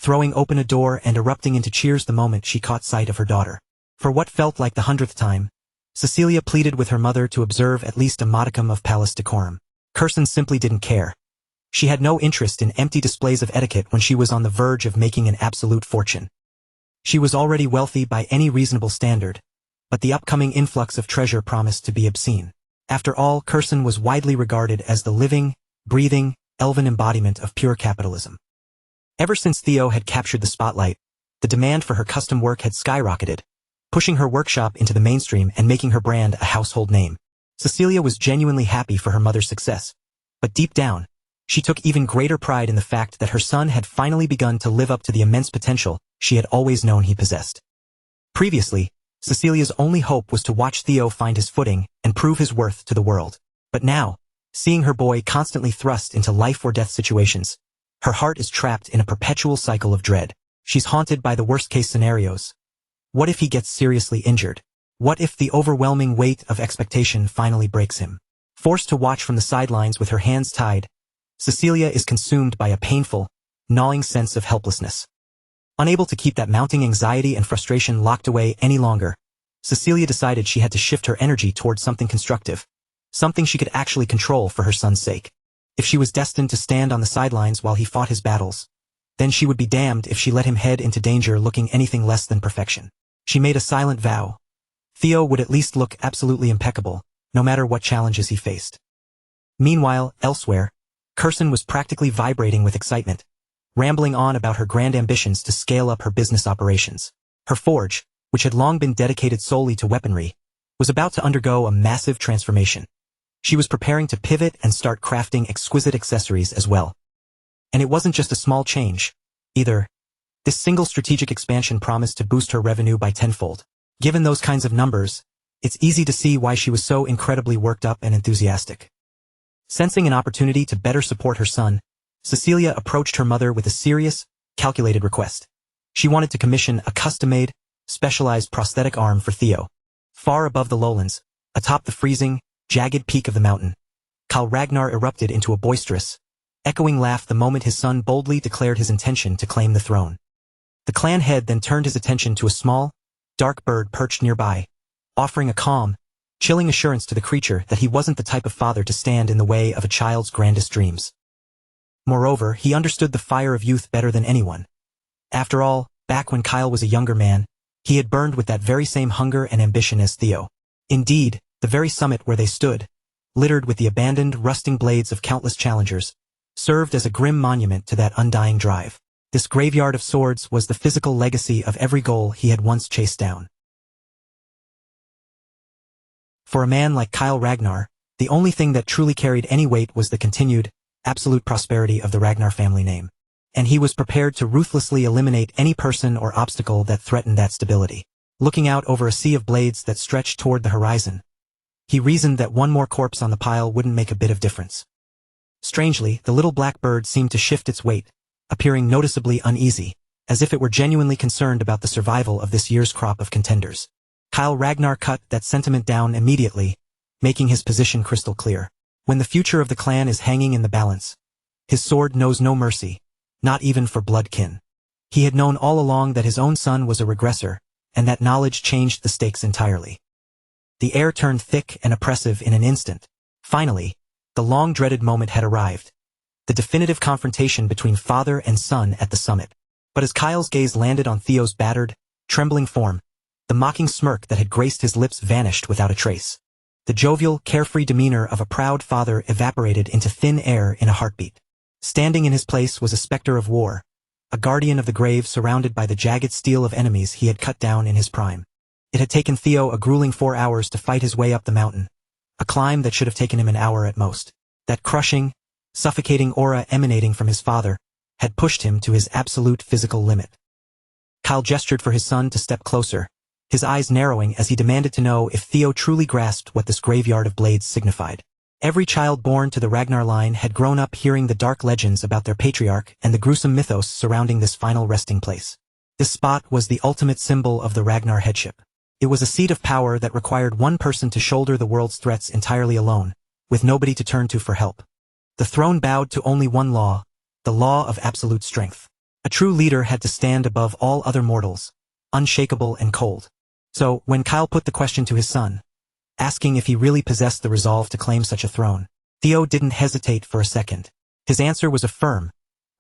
throwing open a door and erupting into cheers the moment she caught sight of her daughter. For what felt like the 100th time, Cecilia pleaded with her mother to observe at least a modicum of palace decorum. Curson simply didn't care. She had no interest in empty displays of etiquette when she was on the verge of making an absolute fortune. She was already wealthy by any reasonable standard, but the upcoming influx of treasure promised to be obscene. After all, Curson was widely regarded as the living, breathing, elven embodiment of pure capitalism. Ever since Theo had captured the spotlight, the demand for her custom work had skyrocketed, pushing her workshop into the mainstream and making her brand a household name. Cecilia was genuinely happy for her mother's success, but deep down, she took even greater pride in the fact that her son had finally begun to live up to the immense potential she had always known he possessed. Previously, Cecilia's only hope was to watch Theo find his footing and prove his worth to the world. But now, seeing her boy constantly thrust into life-or-death situations, her heart is trapped in a perpetual cycle of dread. She's haunted by the worst-case scenarios. What if he gets seriously injured? What if the overwhelming weight of expectation finally breaks him? Forced to watch from the sidelines with her hands tied, Cecilia is consumed by a painful, gnawing sense of helplessness. Unable to keep that mounting anxiety and frustration locked away any longer, Cecilia decided she had to shift her energy towards something constructive, something she could actually control for her son's sake. If she was destined to stand on the sidelines while he fought his battles, then she would be damned if she let him head into danger looking anything less than perfection. She made a silent vow. Theo would at least look absolutely impeccable, no matter what challenges he faced. Meanwhile, elsewhere, Curson was practically vibrating with excitement, rambling on about her grand ambitions to scale up her business operations. Her forge, which had long been dedicated solely to weaponry, was about to undergo a massive transformation. She was preparing to pivot and start crafting exquisite accessories as well. And it wasn't just a small change, either. This single strategic expansion promised to boost her revenue by tenfold. Given those kinds of numbers, it's easy to see why she was so incredibly worked up and enthusiastic. Sensing an opportunity to better support her son, Cecilia approached her mother with a serious, calculated request. She wanted to commission a custom-made, specialized prosthetic arm for Theo. Far above the lowlands, atop the freezing, jagged peak of the mountain, Karl Ragnar erupted into a boisterous, echoing laugh the moment his son boldly declared his intention to claim the throne. The clan head then turned his attention to a small, dark bird perched nearby, offering a calm, chilling assurance to the creature that he wasn't the type of father to stand in the way of a child's grandest dreams. Moreover, he understood the fire of youth better than anyone. After all, back when Kyle was a younger man, he had burned with that very same hunger and ambition as Theo. Indeed, the very summit where they stood, littered with the abandoned, rusting blades of countless challengers, served as a grim monument to that undying drive. This graveyard of swords was the physical legacy of every goal he had once chased down. For a man like Kyle Ragnar, the only thing that truly carried any weight was the continued, absolute prosperity of the Ragnar family name. And he was prepared to ruthlessly eliminate any person or obstacle that threatened that stability. Looking out over a sea of blades that stretched toward the horizon, he reasoned that one more corpse on the pile wouldn't make a bit of difference. Strangely, the little black bird seemed to shift its weight, appearing noticeably uneasy, as if it were genuinely concerned about the survival of this year's crop of contenders. Kyle Ragnar cut that sentiment down immediately, making his position crystal clear. When the future of the clan is hanging in the balance, his sword knows no mercy, not even for blood kin. He had known all along that his own son was a regressor, and that knowledge changed the stakes entirely. The air turned thick and oppressive in an instant. Finally, the long-dreaded moment had arrived. The definitive confrontation between father and son at the summit. But as Kyle's gaze landed on Theo's battered, trembling form, the mocking smirk that had graced his lips vanished without a trace. The jovial, carefree demeanor of a proud father evaporated into thin air in a heartbeat. Standing in his place was a specter of war, a guardian of the grave surrounded by the jagged steel of enemies he had cut down in his prime. It had taken Theo a grueling 4 hours to fight his way up the mountain, a climb that should have taken him an hour at most. That crushing, suffocating aura emanating from his father had pushed him to his absolute physical limit. Kyle gestured for his son to step closer, his eyes narrowing as he demanded to know if Theo truly grasped what this graveyard of blades signified. Every child born to the Ragnar line had grown up hearing the dark legends about their patriarch and the gruesome mythos surrounding this final resting place. This spot was the ultimate symbol of the Ragnar headship. It was a seat of power that required one person to shoulder the world's threats entirely alone, with nobody to turn to for help. The throne bowed to only one law, the law of absolute strength. A true leader had to stand above all other mortals, unshakable and cold. So, when Kyle put the question to his son, asking if he really possessed the resolve to claim such a throne, Theo didn't hesitate for a second. His answer was a firm,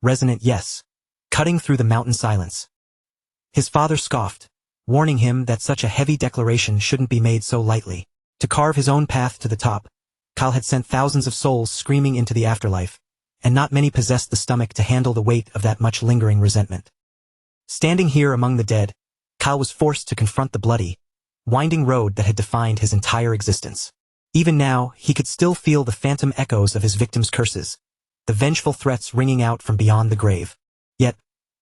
resonant yes, cutting through the mountain silence. His father scoffed, warning him that such a heavy declaration shouldn't be made so lightly. To carve his own path to the top, Kyle had sent thousands of souls screaming into the afterlife, and not many possessed the stomach to handle the weight of that much lingering resentment. Standing here among the dead, Kyle was forced to confront the bloody, winding road that had defined his entire existence. Even now, he could still feel the phantom echoes of his victims' curses, the vengeful threats ringing out from beyond the grave. Yet,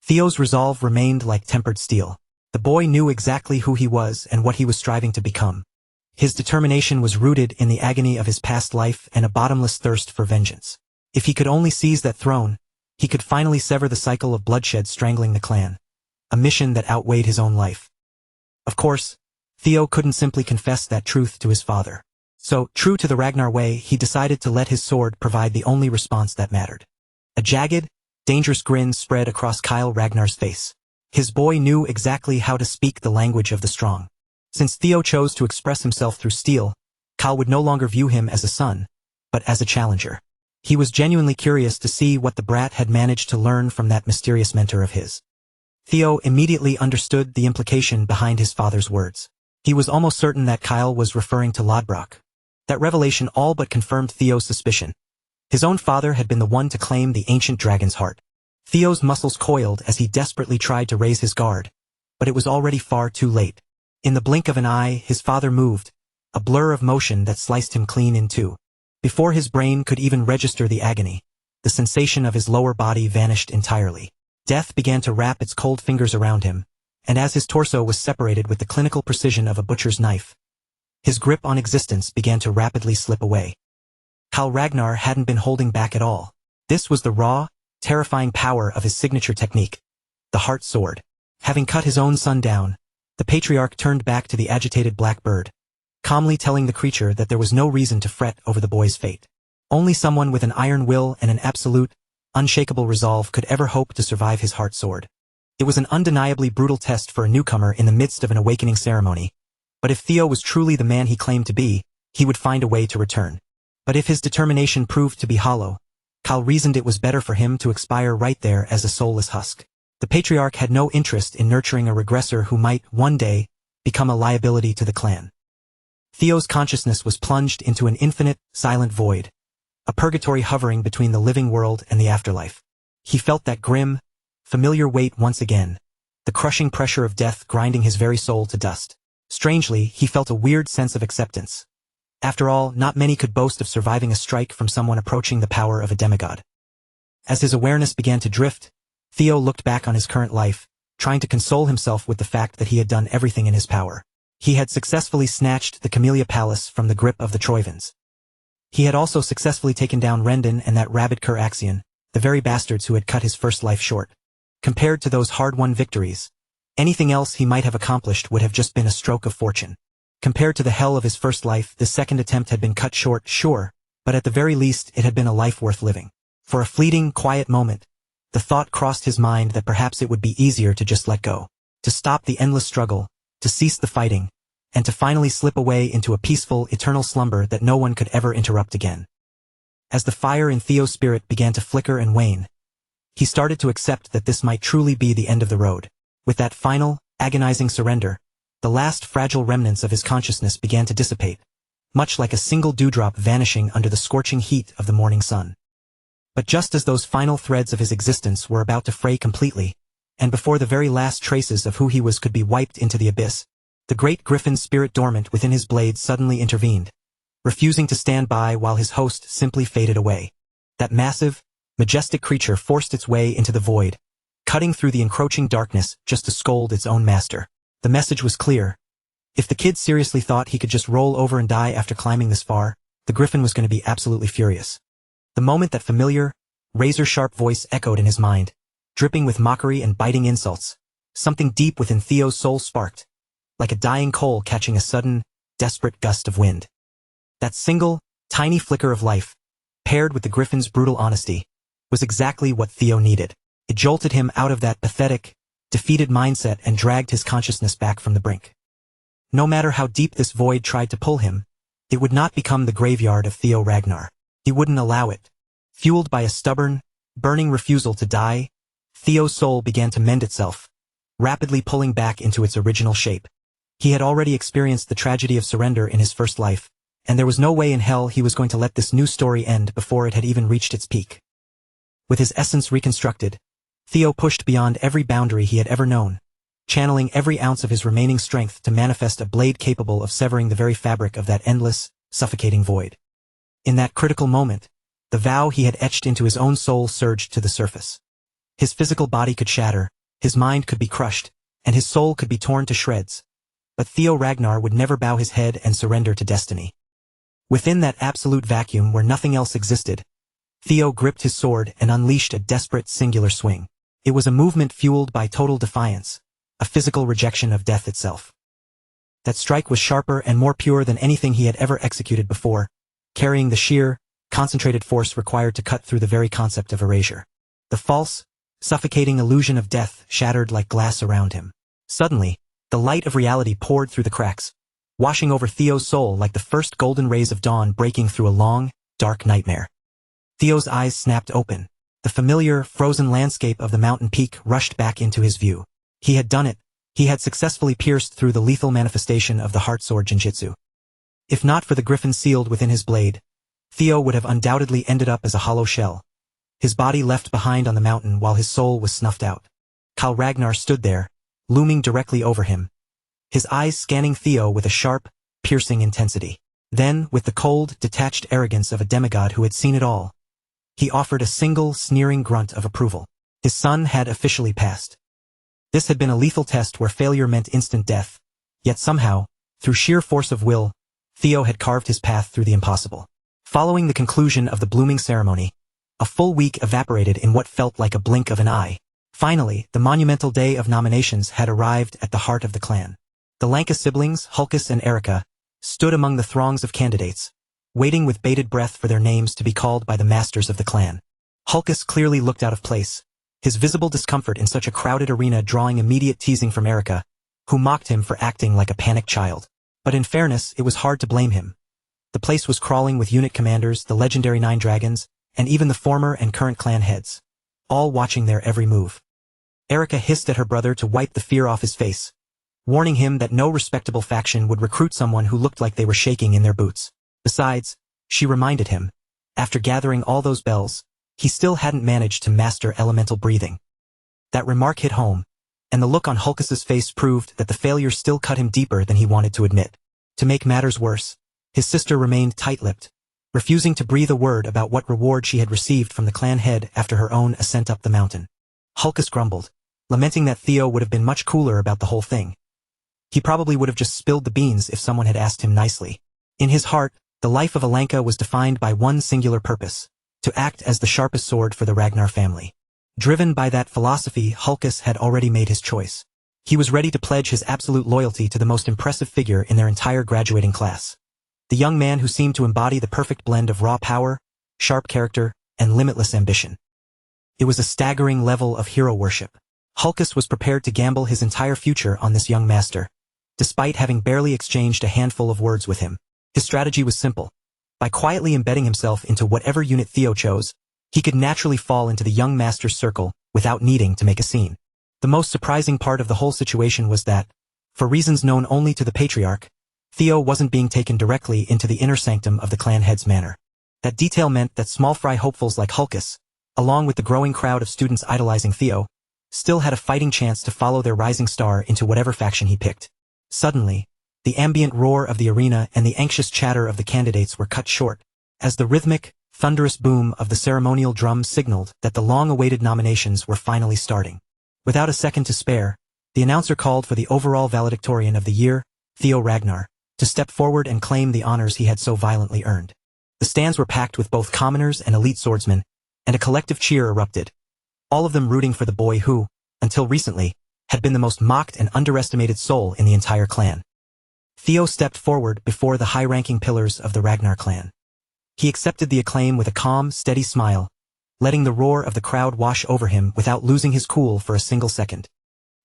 Theo's resolve remained like tempered steel. The boy knew exactly who he was and what he was striving to become. His determination was rooted in the agony of his past life and a bottomless thirst for vengeance. If he could only seize that throne, he could finally sever the cycle of bloodshed strangling the clan, a mission that outweighed his own life. Of course, Theo couldn't simply confess that truth to his father. So, true to the Ragnar way, he decided to let his sword provide the only response that mattered. A jagged, dangerous grin spread across Kyle Ragnar's face. His boy knew exactly how to speak the language of the strong. Since Theo chose to express himself through steel, Kyle would no longer view him as a son, but as a challenger. He was genuinely curious to see what the brat had managed to learn from that mysterious mentor of his. Theo immediately understood the implication behind his father's words. He was almost certain that Kyle was referring to Lodbrok. That revelation all but confirmed Theo's suspicion. His own father had been the one to claim the ancient dragon's heart. Theo's muscles coiled as he desperately tried to raise his guard, but it was already far too late. In the blink of an eye, his father moved, a blur of motion that sliced him clean in two. Before his brain could even register the agony, the sensation of his lower body vanished entirely. Death began to wrap its cold fingers around him, and as his torso was separated with the clinical precision of a butcher's knife, his grip on existence began to rapidly slip away. Karl Ragnar hadn't been holding back at all. This was the raw, terrifying power of his signature technique, the heart sword. Having cut his own son down, the patriarch turned back to the agitated black bird, calmly telling the creature that there was no reason to fret over the boy's fate. Only someone with an iron will and an absolute, unshakable resolve could ever hope to survive his heart sword. It was an undeniably brutal test for a newcomer in the midst of an awakening ceremony, but if Theo was truly the man he claimed to be, he would find a way to return. But if his determination proved to be hollow, Karl reasoned it was better for him to expire right there as a soulless husk. The patriarch had no interest in nurturing a regressor who might, one day, become a liability to the clan. Theo's consciousness was plunged into an infinite, silent void, a purgatory hovering between the living world and the afterlife. He felt that grim, familiar weight once again, the crushing pressure of death grinding his very soul to dust. Strangely, he felt a weird sense of acceptance. After all, not many could boast of surviving a strike from someone approaching the power of a demigod. As his awareness began to drift, Theo looked back on his current life, trying to console himself with the fact that he had done everything in his power. He had successfully snatched the Camellia Palace from the grip of the Troivans. He had also successfully taken down Rendon and that rabid Cur Axion, the very bastards who had cut his first life short. Compared to those hard-won victories, anything else he might have accomplished would have just been a stroke of fortune. Compared to the hell of his first life, this second attempt had been cut short, sure, but at the very least it had been a life worth living. For a fleeting, quiet moment, the thought crossed his mind that perhaps it would be easier to just let go, to stop the endless struggle, to cease the fighting, and to finally slip away into a peaceful, eternal slumber that no one could ever interrupt again. As the fire in Theo's spirit began to flicker and wane, he started to accept that this might truly be the end of the road. With that final, agonizing surrender, the last fragile remnants of his consciousness began to dissipate, much like a single dewdrop vanishing under the scorching heat of the morning sun. But just as those final threads of his existence were about to fray completely, and before the very last traces of who he was could be wiped into the abyss, the great griffin's spirit dormant within his blade suddenly intervened, refusing to stand by while his host simply faded away. That massive, majestic creature forced its way into the void, cutting through the encroaching darkness just to scold its own master. The message was clear. If the kid seriously thought he could just roll over and die after climbing this far, the griffin was going to be absolutely furious. The moment that familiar, razor-sharp voice echoed in his mind, dripping with mockery and biting insults, something deep within Theo's soul sparked, like a dying coal catching a sudden, desperate gust of wind. That single, tiny flicker of life, paired with the griffin's brutal honesty, was exactly what Theo needed. It jolted him out of that pathetic, defeated mindset and dragged his consciousness back from the brink. No matter how deep this void tried to pull him, it would not become the graveyard of Theo Ragnar. He wouldn't allow it. Fueled by a stubborn, burning refusal to die, Theo's soul began to mend itself, rapidly pulling back into its original shape. He had already experienced the tragedy of surrender in his first life, and there was no way in hell he was going to let this new story end before it had even reached its peak. With his essence reconstructed, Theo pushed beyond every boundary he had ever known, channeling every ounce of his remaining strength to manifest a blade capable of severing the very fabric of that endless, suffocating void. In that critical moment, the vow he had etched into his own soul surged to the surface. His physical body could shatter, his mind could be crushed, and his soul could be torn to shreds. But Theo Ragnar would never bow his head and surrender to destiny. Within that absolute vacuum where nothing else existed, Theo gripped his sword and unleashed a desperate singular swing. It was a movement fueled by total defiance, a physical rejection of death itself. That strike was sharper and more pure than anything he had ever executed before, carrying the sheer, concentrated force required to cut through the very concept of erasure. The false, suffocating illusion of death shattered like glass around him. Suddenly, the light of reality poured through the cracks, washing over Theo's soul like the first golden rays of dawn breaking through a long, dark nightmare. Theo's eyes snapped open. The familiar, frozen landscape of the mountain peak rushed back into his view. He had done it. He had successfully pierced through the lethal manifestation of the heart sword Jinjitsu. If not for the griffin sealed within his blade, Theo would have undoubtedly ended up as a hollow shell, his body left behind on the mountain while his soul was snuffed out. Karl Ragnar stood there, looming directly over him, his eyes scanning Theo with a sharp, piercing intensity. Then, with the cold, detached arrogance of a demigod who had seen it all, he offered a single, sneering grunt of approval. His son had officially passed. This had been a lethal test where failure meant instant death, yet somehow, through sheer force of will, Theo had carved his path through the impossible. Following the conclusion of the blooming ceremony, a full week evaporated in what felt like a blink of an eye. Finally, the monumental day of nominations had arrived at the heart of the clan. The Lanka siblings, Hulkus and Erica, stood among the throngs of candidates, waiting with bated breath for their names to be called by the masters of the clan. Hulkus clearly looked out of place, his visible discomfort in such a crowded arena drawing immediate teasing from Erica, who mocked him for acting like a panicked child. But in fairness, it was hard to blame him. The place was crawling with unit commanders, the legendary 9 dragons, and even the former and current clan heads, all watching their every move. Erica hissed at her brother to wipe the fear off his face, warning him that no respectable faction would recruit someone who looked like they were shaking in their boots. Besides, she reminded him, after gathering all those bells, he still hadn't managed to master elemental breathing. That remark hit home, and the look on Hulkus's face proved that the failure still cut him deeper than he wanted to admit. To make matters worse, his sister remained tight-lipped, refusing to breathe a word about what reward she had received from the clan head after her own ascent up the mountain. Hulkus grumbled, lamenting that Theo would have been much cooler about the whole thing. He probably would have just spilled the beans if someone had asked him nicely. In his heart, the life of a Lanka was defined by one singular purpose: to act as the sharpest sword for the Ragnar family. Driven by that philosophy, Hulkus had already made his choice. He was ready to pledge his absolute loyalty to the most impressive figure in their entire graduating class. The young man who seemed to embody the perfect blend of raw power, sharp character, and limitless ambition. It was a staggering level of hero worship. Hulkus was prepared to gamble his entire future on this young master, despite having barely exchanged a handful of words with him. His strategy was simple. By quietly embedding himself into whatever unit Theo chose, he could naturally fall into the young master's circle without needing to make a scene. The most surprising part of the whole situation was that, for reasons known only to the patriarch, Theo wasn't being taken directly into the inner sanctum of the clan head's manor. That detail meant that small fry hopefuls like Hulkus, along with the growing crowd of students idolizing Theo, still had a fighting chance to follow their rising star into whatever faction he picked. Suddenly, the ambient roar of the arena and the anxious chatter of the candidates were cut short, as the rhythmic, thunderous boom of the ceremonial drum signaled that the long-awaited nominations were finally starting. Without a second to spare, the announcer called for the overall valedictorian of the year, Theo Ragnar, to step forward and claim the honors he had so violently earned. The stands were packed with both commoners and elite swordsmen, and a collective cheer erupted, all of them rooting for the boy who, until recently, had been the most mocked and underestimated soul in the entire clan. Theo stepped forward before the high-ranking pillars of the Ragnar clan. He accepted the acclaim with a calm, steady smile, letting the roar of the crowd wash over him without losing his cool for a single second.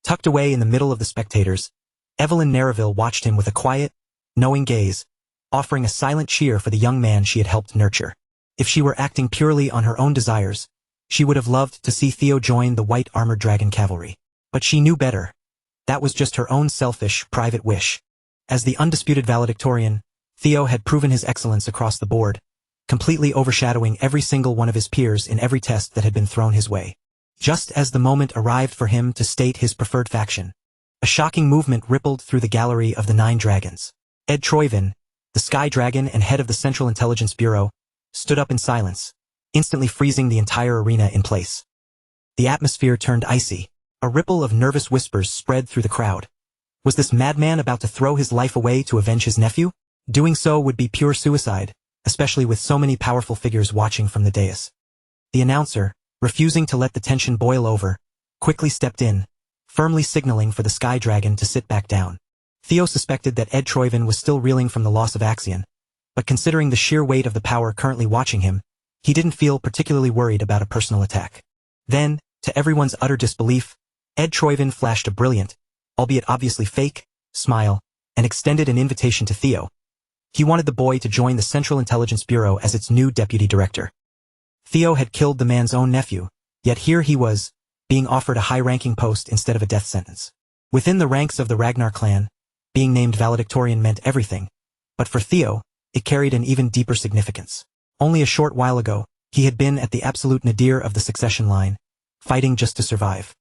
Tucked away in the middle of the spectators, Evelyn Nereville watched him with a quiet, knowing gaze, offering a silent cheer for the young man she had helped nurture. If she were acting purely on her own desires, she would have loved to see Theo join the white armored dragon cavalry. But she knew better. That was just her own selfish, private wish. As the undisputed valedictorian, Theo had proven his excellence across the board, completely overshadowing every single one of his peers in every test that had been thrown his way. Just as the moment arrived for him to state his preferred faction, a shocking movement rippled through the gallery of the 9 dragons. Ed Troyvin, the Sky Dragon and head of the Central Intelligence Bureau, stood up in silence, instantly freezing the entire arena in place. The atmosphere turned icy. A ripple of nervous whispers spread through the crowd. Was this madman about to throw his life away to avenge his nephew? Doing so would be pure suicide, especially with so many powerful figures watching from the dais. The announcer, refusing to let the tension boil over, quickly stepped in, firmly signaling for the Sky Dragon to sit back down. Theo suspected that Ed Troyvin was still reeling from the loss of Axion, but considering the sheer weight of the power currently watching him, he didn't feel particularly worried about a personal attack. Then, to everyone's utter disbelief, Ed Troyvin flashed a brilliant, albeit obviously fake, smile, and extended an invitation to Theo. He wanted the boy to join the Central Intelligence Bureau as its new deputy director. Theo had killed the man's own nephew, yet here he was, being offered a high-ranking post instead of a death sentence. Within the ranks of the Ragnar clan, being named valedictorian meant everything, but for Theo, it carried an even deeper significance. Only a short while ago, he had been at the absolute nadir of the succession line, fighting just to survive.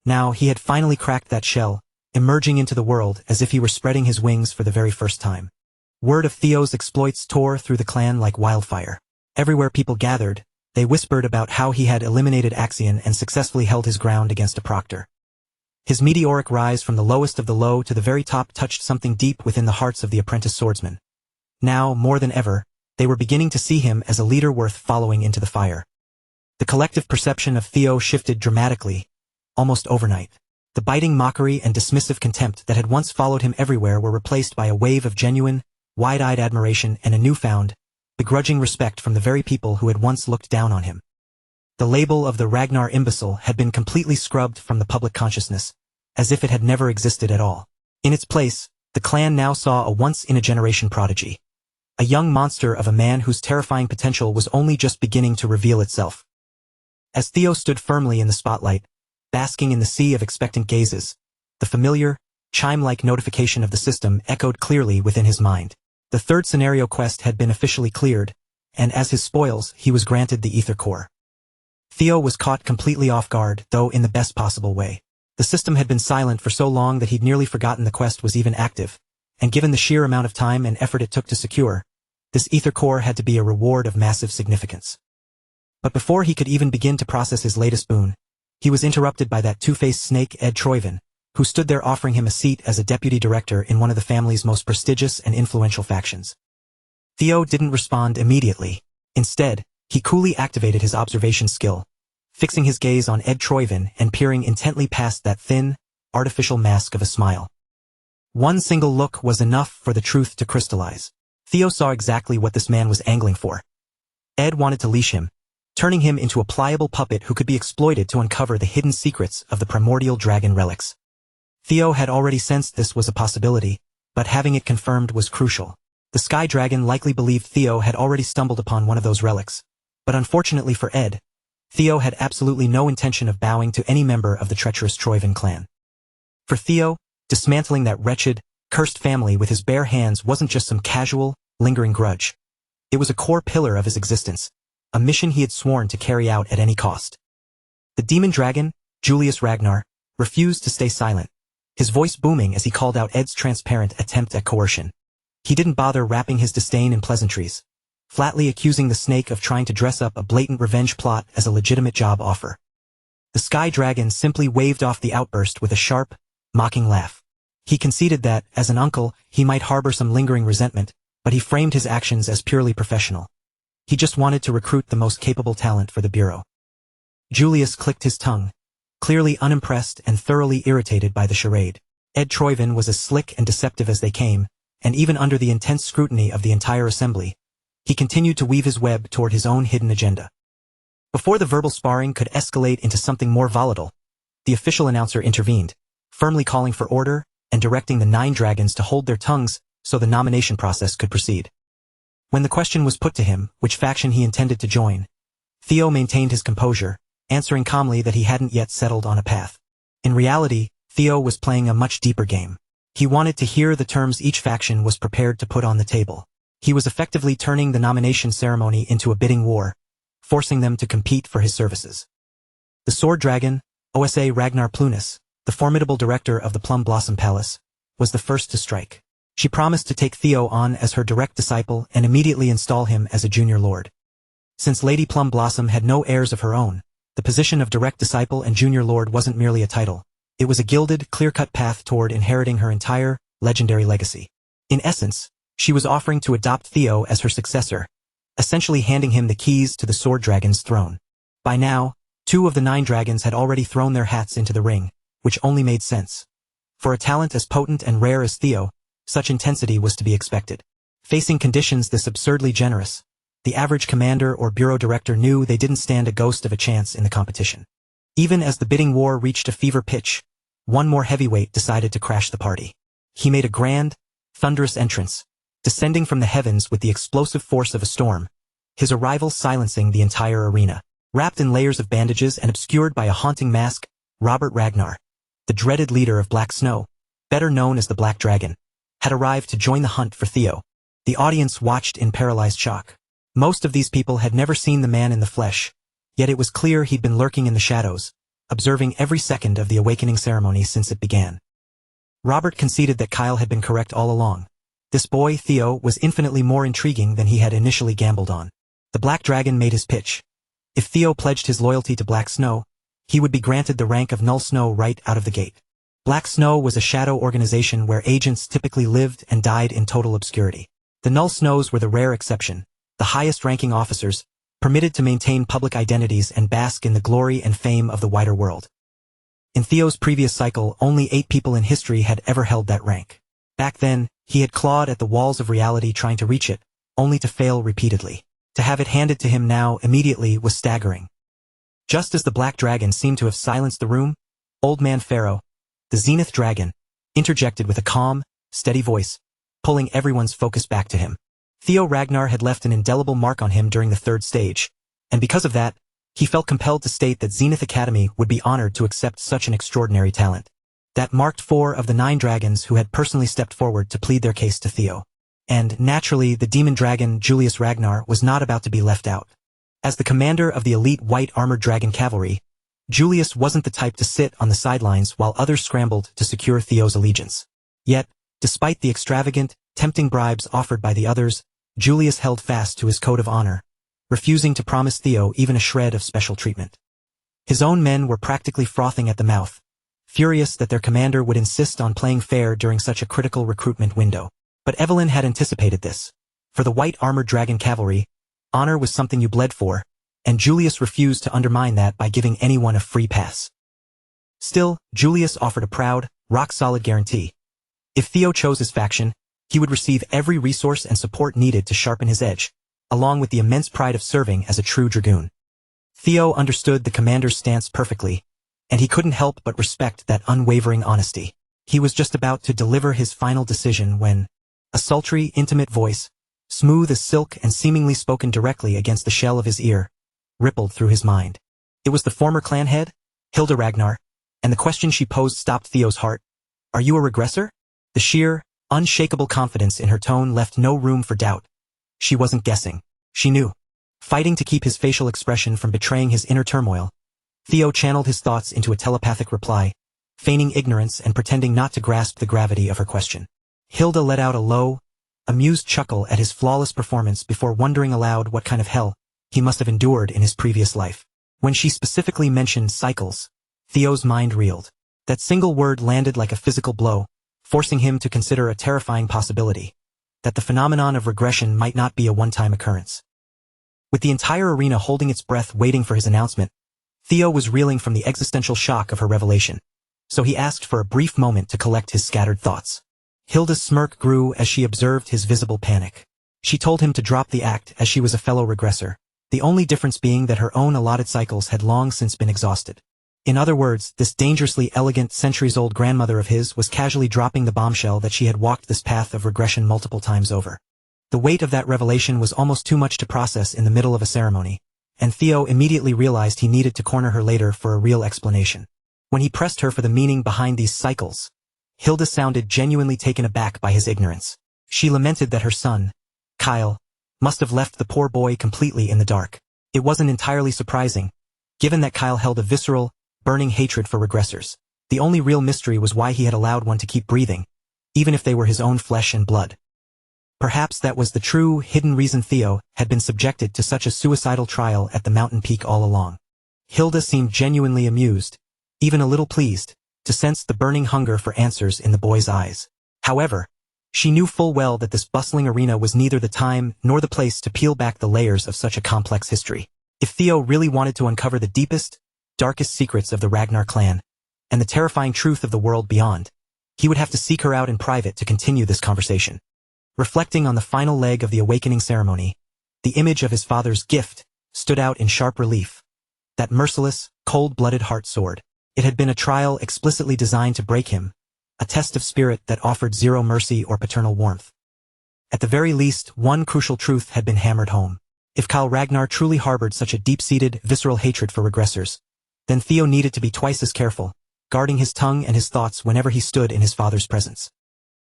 Now he had finally cracked that shell, emerging into the world as if he were spreading his wings for the very first time. Word of Theo's exploits tore through the clan like wildfire. Everywhere people gathered, They whispered about how he had eliminated Axion and successfully held his ground against a proctor. His meteoric rise from the lowest of the low to the very top touched something deep within the hearts of the apprentice swordsmen. Now, more than ever, they were beginning to see him as a leader worth following into the fire. The collective perception of Theo shifted dramatically, almost overnight. The biting mockery and dismissive contempt that had once followed him everywhere were replaced by a wave of genuine, wide-eyed admiration and a newfound, begrudging respect from the very people who had once looked down on him. The label of the Ragnar imbecile had been completely scrubbed from the public consciousness, as if it had never existed at all. In its place, the clan now saw a once-in-a-generation prodigy. A young monster of a man whose terrifying potential was only just beginning to reveal itself. As Theo stood firmly in the spotlight, basking in the sea of expectant gazes, the familiar, chime-like notification of the system echoed clearly within his mind. The third scenario quest had been officially cleared, and as his spoils, he was granted the ether core. Theo was caught completely off guard, though in the best possible way. The system had been silent for so long that he'd nearly forgotten the quest was even active, and given the sheer amount of time and effort it took to secure, this ether core had to be a reward of massive significance. But before he could even begin to process his latest boon, he was interrupted by that two-faced snake Ed Troyven, who stood there offering him a seat as a deputy director in one of the family's most prestigious and influential factions. Theo didn't respond immediately. Instead, he coolly activated his observation skill, fixing his gaze on Ed Troyven and peering intently past that thin, artificial mask of a smile. One single look was enough for the truth to crystallize. Theo saw exactly what this man was angling for. Ed wanted to leash him, turning him into a pliable puppet who could be exploited to uncover the hidden secrets of the primordial dragon relics. Theo had already sensed this was a possibility, but having it confirmed was crucial. The Sky Dragon likely believed Theo had already stumbled upon one of those relics, but unfortunately for Ed, Theo had absolutely no intention of bowing to any member of the treacherous Troyven clan. For Theo, dismantling that wretched, cursed family with his bare hands wasn't just some casual, lingering grudge. It was a core pillar of his existence, a mission he had sworn to carry out at any cost. The demon dragon, Julius Ragnar, refused to stay silent, his voice booming as he called out Ed's transparent attempt at coercion. He didn't bother wrapping his disdain in pleasantries, flatly accusing the snake of trying to dress up a blatant revenge plot as a legitimate job offer. The Sky Dragon simply waved off the outburst with a sharp, mocking laugh. He conceded that, as an uncle, he might harbor some lingering resentment, but he framed his actions as purely professional. He just wanted to recruit the most capable talent for the Bureau. Julius clicked his tongue, clearly unimpressed and thoroughly irritated by the charade. Ed Troyven was as slick and deceptive as they came, and even under the intense scrutiny of the entire assembly, he continued to weave his web toward his own hidden agenda. Before the verbal sparring could escalate into something more volatile, the official announcer intervened, firmly calling for order and directing the 9 dragons to hold their tongues so the nomination process could proceed. When the question was put to him which faction he intended to join, Theo maintained his composure, answering calmly that he hadn't yet settled on a path. In reality, Theo was playing a much deeper game. He wanted to hear the terms each faction was prepared to put on the table. He was effectively turning the nomination ceremony into a bidding war, forcing them to compete for his services. The Sword Dragon, Osa Ragnar Plunis, the formidable director of the Plum Blossom Palace, was the first to strike. She promised to take Theo on as her direct disciple and immediately install him as a junior lord. Since Lady Plum Blossom had no heirs of her own, the position of direct disciple and junior lord wasn't merely a title. It was a gilded, clear-cut path toward inheriting her entire, legendary legacy. In essence, she was offering to adopt Theo as her successor, essentially handing him the keys to the Sword Dragon's throne. By now, 2 of the 9 dragons had already thrown their hats into the ring, which only made sense. For a talent as potent and rare as Theo, such intensity was to be expected. Facing conditions this absurdly generous, the average commander or bureau director knew they didn't stand a ghost of a chance in the competition. Even as the bidding war reached a fever pitch, one more heavyweight decided to crash the party. He made a grand, thunderous entrance, descending from the heavens with the explosive force of a storm, his arrival silencing the entire arena. Wrapped in layers of bandages and obscured by a haunting mask, Robert Ragnar, the dreaded leader of Black Snow, better known as the Black Dragon, had arrived to join the hunt for Theo. The audience watched in paralyzed shock. Most of these people had never seen the man in the flesh, yet it was clear he'd been lurking in the shadows, observing every second of the awakening ceremony since it began. Robert conceded that Kyle had been correct all along. This boy, Theo, was infinitely more intriguing than he had initially gambled on. The Black Dragon made his pitch, If Theo pledged his loyalty to Black Snow, he would be granted the rank of Null Snow right out of the gate. Black Snow was a shadow organization where agents typically lived and died in total obscurity. The Null Snows were the rare exception, the highest-ranking officers, permitted to maintain public identities and bask in the glory and fame of the wider world. In Theo's previous cycle, only 8 people in history had ever held that rank. Back then, he had clawed at the walls of reality trying to reach it, only to fail repeatedly. To have it handed to him now immediately was staggering. Just as the Black Dragon seemed to have silenced the room, Old Man Pharaoh, the Zenith Dragon, interjected with a calm, steady voice, pulling everyone's focus back to him. Theo Ragnar had left an indelible mark on him during the 3rd stage, and because of that, he felt compelled to state that Zenith Academy would be honored to accept such an extraordinary talent. That marked 4 of the 9 dragons who had personally stepped forward to plead their case to Theo. And, naturally, the demon dragon Julius Ragnar was not about to be left out. As the commander of the elite white armored dragon cavalry, Julius wasn't the type to sit on the sidelines while others scrambled to secure Theo's allegiance. Yet, despite the extravagant, tempting bribes offered by the others, Julius held fast to his code of honor, refusing to promise Theo even a shred of special treatment. His own men were practically frothing at the mouth, furious that their commander would insist on playing fair during such a critical recruitment window. But Evelyn had anticipated this. For the white armored dragon cavalry, honor was something you bled for, and Julius refused to undermine that by giving anyone a free pass. Still, Julius offered a proud, rock-solid guarantee. If Theo chose his faction, he would receive every resource and support needed to sharpen his edge, along with the immense pride of serving as a true dragoon. Theo understood the commander's stance perfectly, and he couldn't help but respect that unwavering honesty. He was just about to deliver his final decision when a sultry, intimate voice, smooth as silk and seemingly spoken directly against the shell of his ear, rippled through his mind. It was the former clan head, Hilda Ragnar, and the question she posed stopped Theo's heart. "Are you a regressor?" The sheer, unshakable confidence in her tone left no room for doubt. She wasn't guessing. She knew. Fighting to keep his facial expression from betraying his inner turmoil, Theo channeled his thoughts into a telepathic reply, feigning ignorance and pretending not to grasp the gravity of her question. Hilda let out a low, amused chuckle at his flawless performance before wondering aloud what kind of hell he must have endured in his previous life. When she specifically mentioned cycles, Theo's mind reeled. That single word landed like a physical blow, forcing him to consider a terrifying possibility, that the phenomenon of regression might not be a one-time occurrence. With the entire arena holding its breath waiting for his announcement, Theo was reeling from the existential shock of her revelation, so he asked for a brief moment to collect his scattered thoughts. Hilda's smirk grew as she observed his visible panic. She told him to drop the act as she was a fellow regressor, the only difference being that her own allotted cycles had long since been exhausted. In other words, this dangerously elegant, centuries-old grandmother of his was casually dropping the bombshell that she had walked this path of regression multiple times over. The weight of that revelation was almost too much to process in the middle of a ceremony, and Theo immediately realized he needed to corner her later for a real explanation. When he pressed her for the meaning behind these cycles, Hilda sounded genuinely taken aback by his ignorance. She lamented that her son, Kyle, must have left the poor boy completely in the dark. It wasn't entirely surprising, given that Kyle held a visceral, burning hatred for regressors. The only real mystery was why he had allowed one to keep breathing, even if they were his own flesh and blood. Perhaps that was the true, hidden reason Theo had been subjected to such a suicidal trial at the mountain peak all along. Hilda seemed genuinely amused, even a little pleased, to sense the burning hunger for answers in the boy's eyes. However, she knew full well that this bustling arena was neither the time nor the place to peel back the layers of such a complex history. If Theo really wanted to uncover the deepest, darkest secrets of the Ragnar clan, and the terrifying truth of the world beyond, he would have to seek her out in private to continue this conversation. Reflecting on the final leg of the awakening ceremony, the image of his father's gift stood out in sharp relief. That merciless, cold-blooded heart sword. It had been a trial explicitly designed to break him, a test of spirit that offered zero mercy or paternal warmth. At the very least, one crucial truth had been hammered home. If Kyle Ragnar truly harbored such a deep-seated, visceral hatred for regressors, then Theo needed to be twice as careful, guarding his tongue and his thoughts whenever he stood in his father's presence.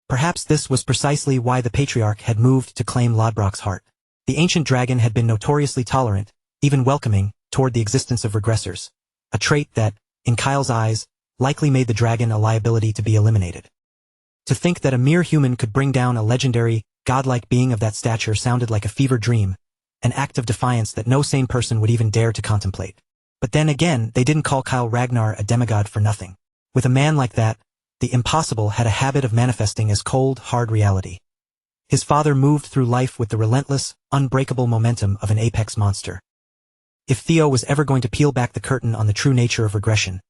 Perhaps this was precisely why the patriarch had moved to claim Lodbrok's heart. The ancient dragon had been notoriously tolerant, even welcoming, toward the existence of regressors, a trait that, in Kyle's eyes, likely made the dragon a liability to be eliminated. To think that a mere human could bring down a legendary, godlike being of that stature sounded like a fever dream, an act of defiance that no sane person would even dare to contemplate. But then again, they didn't call Kyle Ragnar a demigod for nothing. With a man like that, the impossible had a habit of manifesting as cold, hard reality. His father moved through life with the relentless, unbreakable momentum of an apex monster. If Theo was ever going to peel back the curtain on the true nature of regression,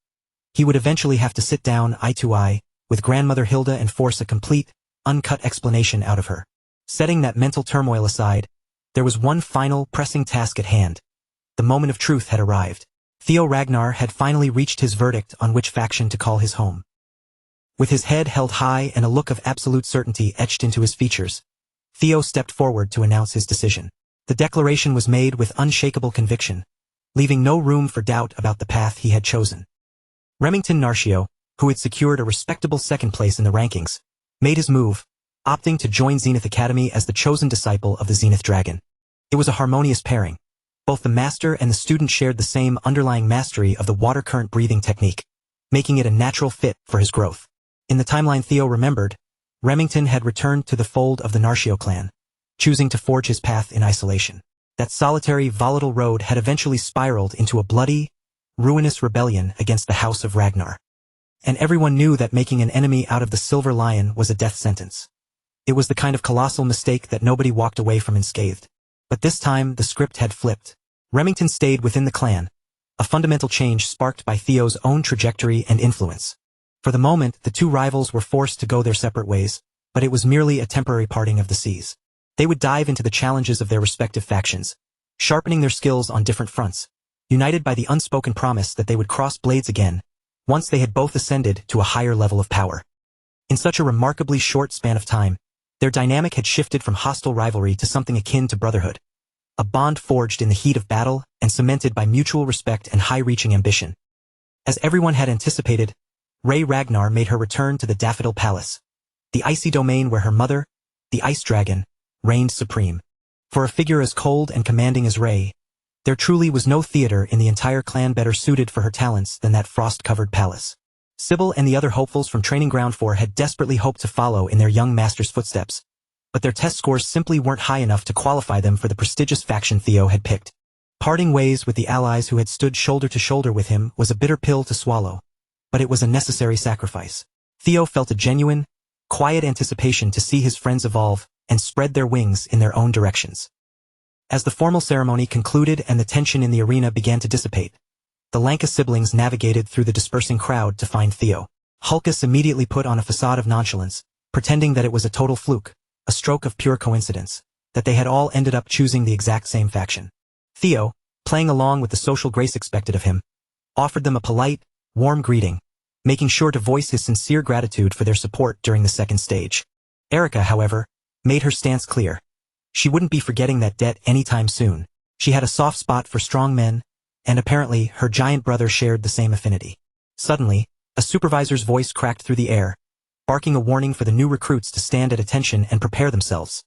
he would eventually have to sit down eye to eye with grandmother Hilda and force a complete, uncut explanation out of her. Setting that mental turmoil aside, there was one final, pressing task at hand. The moment of truth had arrived. Theo Ragnar had finally reached his verdict on which faction to call his home. With his head held high and a look of absolute certainty etched into his features, Theo stepped forward to announce his decision. The declaration was made with unshakable conviction, leaving no room for doubt about the path he had chosen. Remington Narcio, who had secured a respectable second place in the rankings, made his move, opting to join Zenith Academy as the chosen disciple of the Zenith Dragon. It was a harmonious pairing. Both the master and the student shared the same underlying mastery of the water current breathing technique, making it a natural fit for his growth. In the timeline Theo remembered, Remington had returned to the fold of the Narcio clan, choosing to forge his path in isolation. That solitary, volatile road had eventually spiraled into a bloody, ruinous rebellion against the House of Ragnar. And everyone knew that making an enemy out of the Silver Lion was a death sentence. It was the kind of colossal mistake that nobody walked away from unscathed. But this time, the script had flipped. Remington stayed within the clan, a fundamental change sparked by Theo's own trajectory and influence. For the moment, the two rivals were forced to go their separate ways, but it was merely a temporary parting of the seas. They would dive into the challenges of their respective factions, sharpening their skills on different fronts, united by the unspoken promise that they would cross blades again, once they had both ascended to a higher level of power. In such a remarkably short span of time, their dynamic had shifted from hostile rivalry to something akin to brotherhood, a bond forged in the heat of battle and cemented by mutual respect and high-reaching ambition. As everyone had anticipated, Rey Ragnar made her return to the Daffodil Palace, the icy domain where her mother, the Ice Dragon, reigned supreme. For a figure as cold and commanding as Rey, there truly was no theater in the entire clan better suited for her talents than that frost-covered palace. Sybil and the other hopefuls from Training Ground 4 had desperately hoped to follow in their young master's footsteps, but their test scores simply weren't high enough to qualify them for the prestigious faction Theo had picked. Parting ways with the allies who had stood shoulder to shoulder with him was a bitter pill to swallow, but it was a necessary sacrifice. Theo felt a genuine, quiet anticipation to see his friends evolve and spread their wings in their own directions. As the formal ceremony concluded and the tension in the arena began to dissipate, the Lanka siblings navigated through the dispersing crowd to find Theo. Hulkus immediately put on a facade of nonchalance, pretending that it was a total fluke, a stroke of pure coincidence, that they had all ended up choosing the exact same faction. Theo, playing along with the social grace expected of him, offered them a polite, warm greeting, making sure to voice his sincere gratitude for their support during the second stage. Erica, however, made her stance clear. She wouldn't be forgetting that debt anytime soon. She had a soft spot for strong men, and apparently her giant brother shared the same affinity. Suddenly, a supervisor's voice cracked through the air, barking a warning for the new recruits to stand at attention and prepare themselves.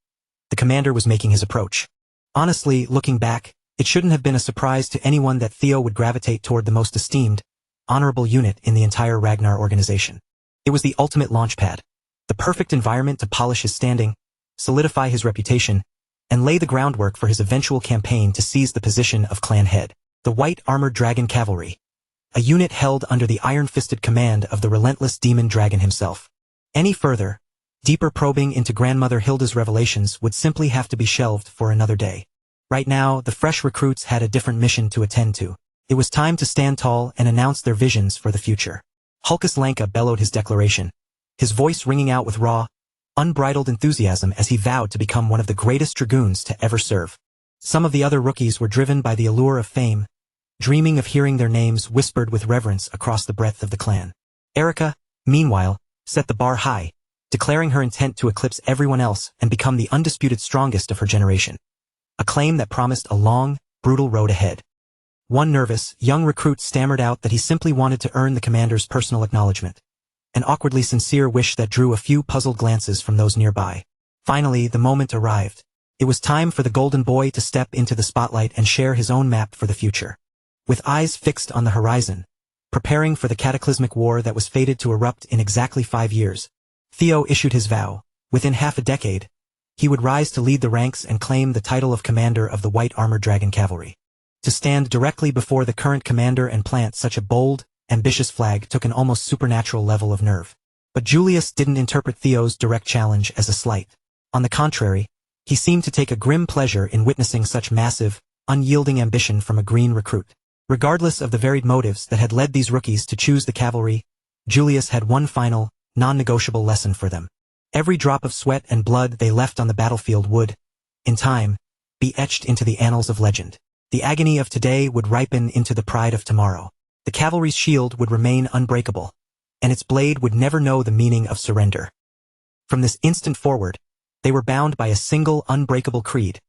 The commander was making his approach. Honestly, looking back, it shouldn't have been a surprise to anyone that Theo would gravitate toward the most esteemed, honorable unit in the entire Ragnar organization. It was the ultimate launchpad, the perfect environment to polish his standing, solidify his reputation, and lay the groundwork for his eventual campaign to seize the position of clan head. The White Armored Dragon Cavalry, a unit held under the iron-fisted command of the relentless demon dragon himself. Any further, deeper probing into Grandmother Hilda's revelations would simply have to be shelved for another day. Right now, the fresh recruits had a different mission to attend to. It was time to stand tall and announce their visions for the future. Hulkus Lanka bellowed his declaration, his voice ringing out with raw, unbridled enthusiasm as he vowed to become one of the greatest dragoons to ever serve. Some of the other rookies were driven by the allure of fame, dreaming of hearing their names whispered with reverence across the breadth of the clan. Erica, meanwhile, set the bar high, declaring her intent to eclipse everyone else and become the undisputed strongest of her generation. A claim that promised a long, brutal road ahead. One nervous, young recruit stammered out that he simply wanted to earn the commander's personal acknowledgement, an awkwardly sincere wish that drew a few puzzled glances from those nearby. Finally, the moment arrived. It was time for the golden boy to step into the spotlight and share his own map for the future. With eyes fixed on the horizon, preparing for the cataclysmic war that was fated to erupt in exactly 5 years, Theo issued his vow. Within half a decade, he would rise to lead the ranks and claim the title of commander of the White Armored Dragon Cavalry. To stand directly before the current commander and plant such a bold, ambitious flag took an almost supernatural level of nerve. But Julius didn't interpret Theo's direct challenge as a slight. On the contrary, he seemed to take a grim pleasure in witnessing such massive, unyielding ambition from a green recruit. Regardless of the varied motives that had led these rookies to choose the cavalry, Julius had one final, non-negotiable lesson for them. Every drop of sweat and blood they left on the battlefield would, in time, be etched into the annals of legend. The agony of today would ripen into the pride of tomorrow. The cavalry's shield would remain unbreakable, and its blade would never know the meaning of surrender. From this instant forward, they were bound by a single unbreakable creed,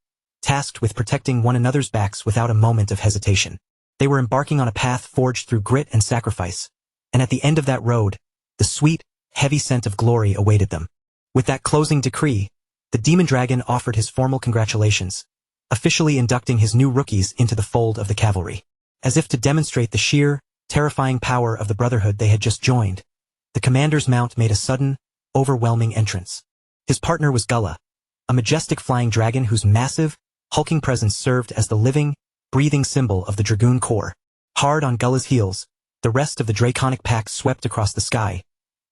tasked with protecting one another's backs without a moment of hesitation. They were embarking on a path forged through grit and sacrifice, and at the end of that road, the sweet, heavy scent of glory awaited them. With that closing decree, the demon dragon offered his formal congratulations, officially inducting his new rookies into the fold of the cavalry. As if to demonstrate the sheer, terrifying power of the brotherhood they had just joined, the commander's mount made a sudden, overwhelming entrance. His partner was Gullah, a majestic flying dragon whose massive, hulking presence served as the living, breathing symbol of the Dragoon Corps. Hard on Gullah's heels, the rest of the draconic pack swept across the sky,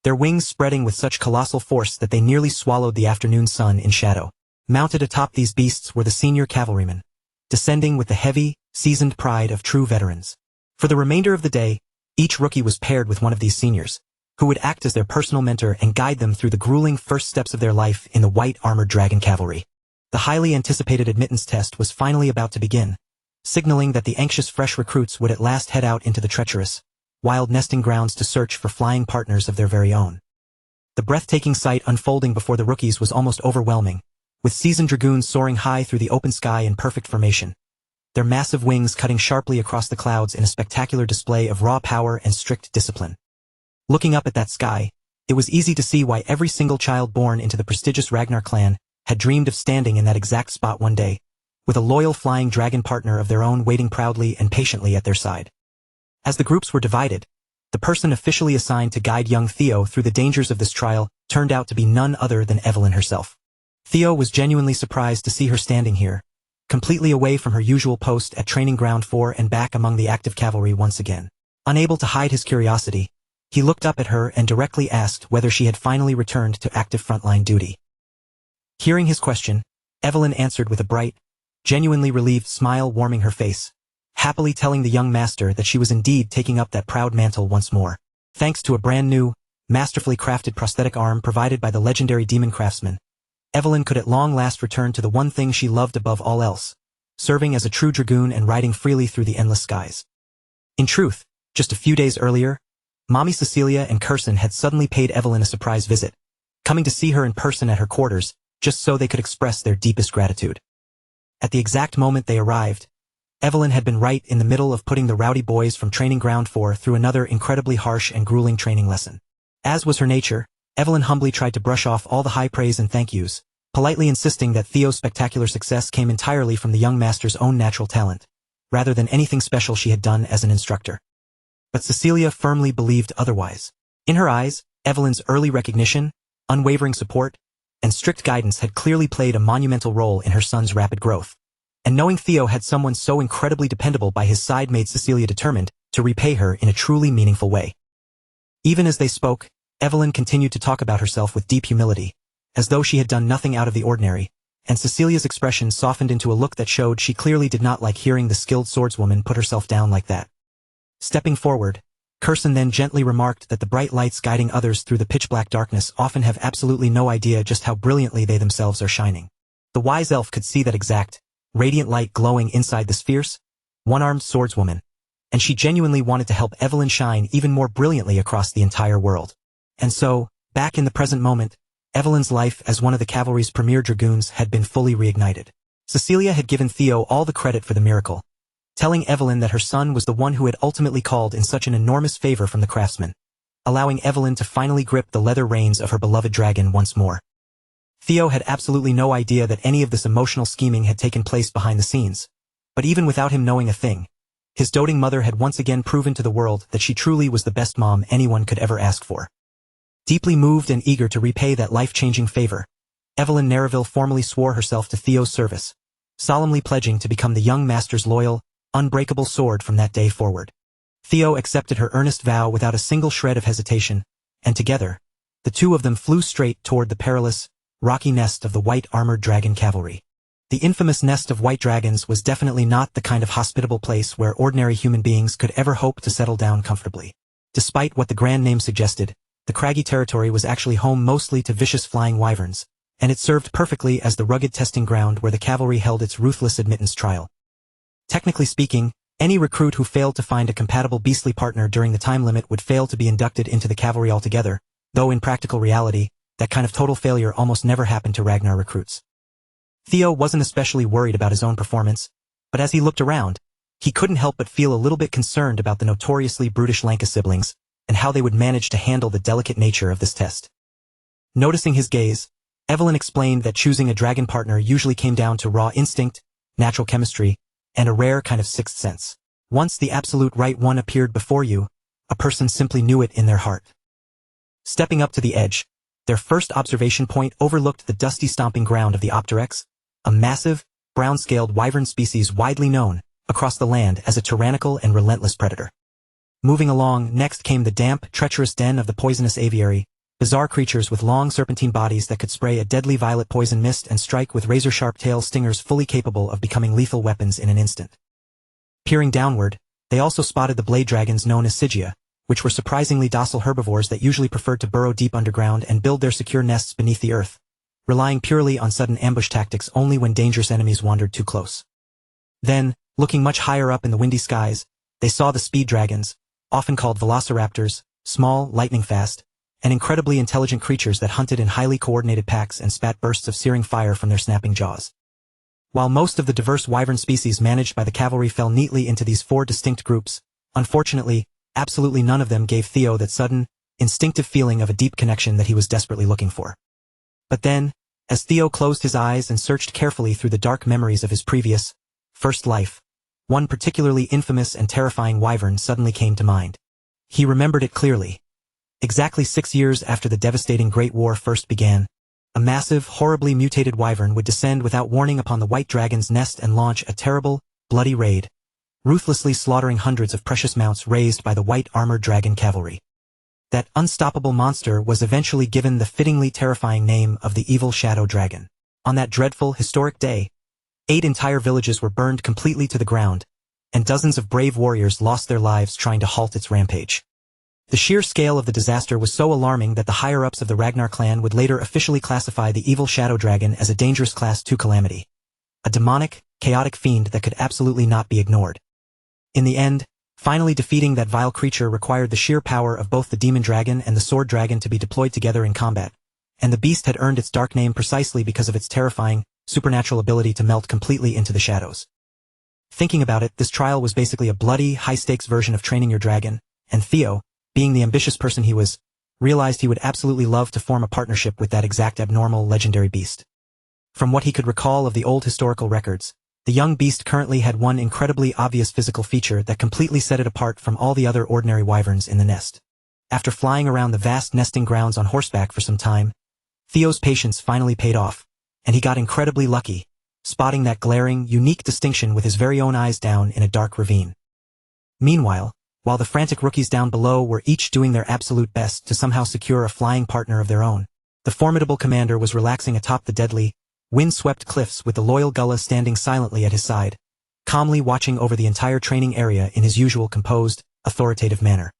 their wings spreading with such colossal force that they nearly swallowed the afternoon sun in shadow. Mounted atop these beasts were the senior cavalrymen, descending with the heavy, seasoned pride of true veterans. For the remainder of the day, each rookie was paired with one of these seniors, who would act as their personal mentor and guide them through the grueling first steps of their life in the White Armored Dragon Cavalry. The highly anticipated admittance test was finally about to begin, signaling that the anxious fresh recruits would at last head out into the treacherous, wild nesting grounds to search for flying partners of their very own. The breathtaking sight unfolding before the rookies was almost overwhelming, with seasoned dragoons soaring high through the open sky in perfect formation, their massive wings cutting sharply across the clouds in a spectacular display of raw power and strict discipline. Looking up at that sky, it was easy to see why every single child born into the prestigious Ragnar clan had dreamed of standing in that exact spot one day, with a loyal flying dragon partner of their own waiting proudly and patiently at their side. As the groups were divided, the person officially assigned to guide young Theo through the dangers of this trial turned out to be none other than Evelyn herself. Theo was genuinely surprised to see her standing here, completely away from her usual post at Training Ground 4 and back among the active cavalry once again. Unable to hide his curiosity, he looked up at her and directly asked whether she had finally returned to active frontline duty. Hearing his question, Evelyn answered with a bright, genuinely relieved smile warming her face, happily telling the young master that she was indeed taking up that proud mantle once more. Thanks to a brand new, masterfully crafted prosthetic arm provided by the legendary demon craftsman, Evelyn could at long last return to the one thing she loved above all else, serving as a true dragoon and riding freely through the endless skies. In truth, just a few days earlier, Mommy Cecilia and Kirsten had suddenly paid Evelyn a surprise visit, coming to see her in person at her quarters, just so they could express their deepest gratitude. At the exact moment they arrived, Evelyn had been right in the middle of putting the rowdy boys from Training Ground 4 through another incredibly harsh and grueling training lesson. As was her nature, Evelyn humbly tried to brush off all the high praise and thank yous, politely insisting that Theo's spectacular success came entirely from the young master's own natural talent, rather than anything special she had done as an instructor. But Cecilia firmly believed otherwise. In her eyes, Evelyn's early recognition, unwavering support, and strict guidance had clearly played a monumental role in her son's rapid growth. And knowing Theo had someone so incredibly dependable by his side made Cecilia determined to repay her in a truly meaningful way. Even as they spoke, Evelyn continued to talk about herself with deep humility, as though she had done nothing out of the ordinary, and Cecilia's expression softened into a look that showed she clearly did not like hearing the skilled swordswoman put herself down like that. Stepping forward, Kirsten then gently remarked that the bright lights guiding others through the pitch-black darkness often have absolutely no idea just how brilliantly they themselves are shining. The wise elf could see that exact, radiant light glowing inside this fierce, one-armed swordswoman, and she genuinely wanted to help Evelyn shine even more brilliantly across the entire world. And so, back in the present moment, Evelyn's life as one of the cavalry's premier dragoons had been fully reignited. Cecilia had given Theo all the credit for the miracle, telling Evelyn that her son was the one who had ultimately called in such an enormous favor from the craftsman, allowing Evelyn to finally grip the leather reins of her beloved dragon once more. Theo had absolutely no idea that any of this emotional scheming had taken place behind the scenes, but even without him knowing a thing, his doting mother had once again proven to the world that she truly was the best mom anyone could ever ask for. Deeply moved and eager to repay that life-changing favor, Evelyn Nereville formally swore herself to Theo's service, solemnly pledging to become the young master's loyal, unbreakable sword from that day forward. Theo accepted her earnest vow without a single shred of hesitation, and together, the two of them flew straight toward the perilous, rocky nest of the white armored dragon cavalry. The infamous nest of white dragons was definitely not the kind of hospitable place where ordinary human beings could ever hope to settle down comfortably. Despite what the grand name suggested, the craggy territory was actually home mostly to vicious flying wyverns, and it served perfectly as the rugged testing ground where the cavalry held its ruthless admittance trial. Technically speaking, any recruit who failed to find a compatible beastly partner during the time limit would fail to be inducted into the cavalry altogether, though in practical reality, that kind of total failure almost never happened to Ragnar recruits. Theo wasn't especially worried about his own performance, but as he looked around, he couldn't help but feel a little bit concerned about the notoriously brutish Lanka siblings, and how they would manage to handle the delicate nature of this test. Noticing his gaze, Evelyn explained that choosing a dragon partner usually came down to raw instinct, natural chemistry, and a rare kind of sixth sense. Once the absolute right one appeared before you, a person simply knew it in their heart. Stepping up to the edge, their first observation point overlooked the dusty stomping ground of the Opteryx, a massive, brown-scaled wyvern species widely known across the land as a tyrannical and relentless predator. Moving along, next came the damp, treacherous den of the poisonous aviary, bizarre creatures with long serpentine bodies that could spray a deadly violet poison mist and strike with razor-sharp tail stingers fully capable of becoming lethal weapons in an instant. Peering downward, they also spotted the blade dragons known as Sigia, which were surprisingly docile herbivores that usually preferred to burrow deep underground and build their secure nests beneath the earth, relying purely on sudden ambush tactics only when dangerous enemies wandered too close. Then, looking much higher up in the windy skies, they saw the speed dragons, often called velociraptors, small, lightning-fast, and incredibly intelligent creatures that hunted in highly coordinated packs and spat bursts of searing fire from their snapping jaws. While most of the diverse wyvern species managed by the cavalry fell neatly into these four distinct groups, unfortunately, absolutely none of them gave Theo that sudden, instinctive feeling of a deep connection that he was desperately looking for. But then, as Theo closed his eyes and searched carefully through the dark memories of his previous, first life, one particularly infamous and terrifying wyvern suddenly came to mind. He remembered it clearly. Exactly 6 years after the devastating Great War first began, a massive, horribly mutated wyvern would descend without warning upon the white dragon's nest and launch a terrible, bloody raid, ruthlessly slaughtering hundreds of precious mounts raised by the white armored dragon cavalry. That unstoppable monster was eventually given the fittingly terrifying name of the evil shadow dragon. On that dreadful, historic day, 8 entire villages were burned completely to the ground, and dozens of brave warriors lost their lives trying to halt its rampage. The sheer scale of the disaster was so alarming that the higher-ups of the Ragnar clan would later officially classify the evil shadow dragon as a dangerous Class 2 calamity. A demonic, chaotic fiend that could absolutely not be ignored. In the end, finally defeating that vile creature required the sheer power of both the demon dragon and the sword dragon to be deployed together in combat, and the beast had earned its dark name precisely because of its terrifying, supernatural ability to melt completely into the shadows. Thinking about it, this trial was basically a bloody, high-stakes version of training your dragon, and Theo, being the ambitious person he was, realized he would absolutely love to form a partnership with that exact abnormal, legendary beast. From what he could recall of the old historical records, the young beast currently had one incredibly obvious physical feature that completely set it apart from all the other ordinary wyverns in the nest. After flying around the vast nesting grounds on horseback for some time, Theo's patience finally paid off, and he got incredibly lucky, spotting that glaring, unique distinction with his very own eyes down in a dark ravine. Meanwhile, while the frantic rookies down below were each doing their absolute best to somehow secure a flying partner of their own, the formidable commander was relaxing atop the deadly, wind-swept cliffs with the loyal Gullah standing silently at his side, calmly watching over the entire training area in his usual composed, authoritative manner.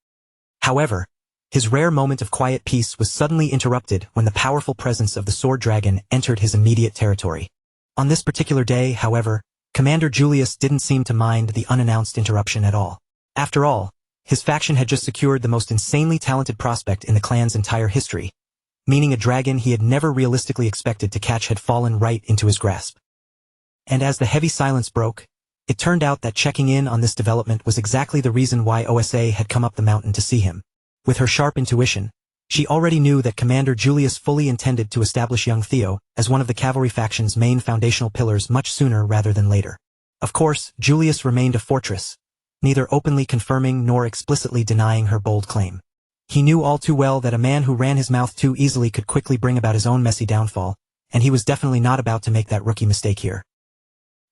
However, his rare moment of quiet peace was suddenly interrupted when the powerful presence of the sword dragon entered his immediate territory. On this particular day, however, Commander Julius didn't seem to mind the unannounced interruption at all. After all, his faction had just secured the most insanely talented prospect in the clan's entire history, meaning a dragon he had never realistically expected to catch had fallen right into his grasp. And as the heavy silence broke, it turned out that checking in on this development was exactly the reason why OSA had come up the mountain to see him. With her sharp intuition, she already knew that Commander Julius fully intended to establish young Theo as one of the cavalry faction's main foundational pillars much sooner rather than later. Of course, Julius remained a fortress, neither openly confirming nor explicitly denying her bold claim. He knew all too well that a man who ran his mouth too easily could quickly bring about his own messy downfall, and he was definitely not about to make that rookie mistake here.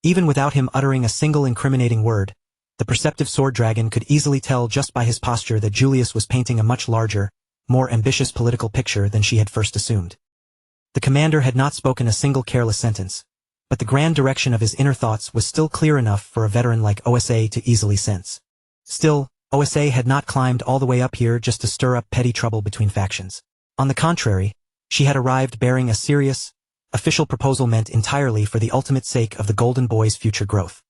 Even without him uttering a single incriminating word, the perceptive sword dragon could easily tell just by his posture that Julius was painting a much larger, more ambitious political picture than she had first assumed. The commander had not spoken a single careless sentence, but the grand direction of his inner thoughts was still clear enough for a veteran like OSA to easily sense. Still, OSA had not climbed all the way up here just to stir up petty trouble between factions. On the contrary, she had arrived bearing a serious, official proposal meant entirely for the ultimate sake of the Golden Boy's future growth.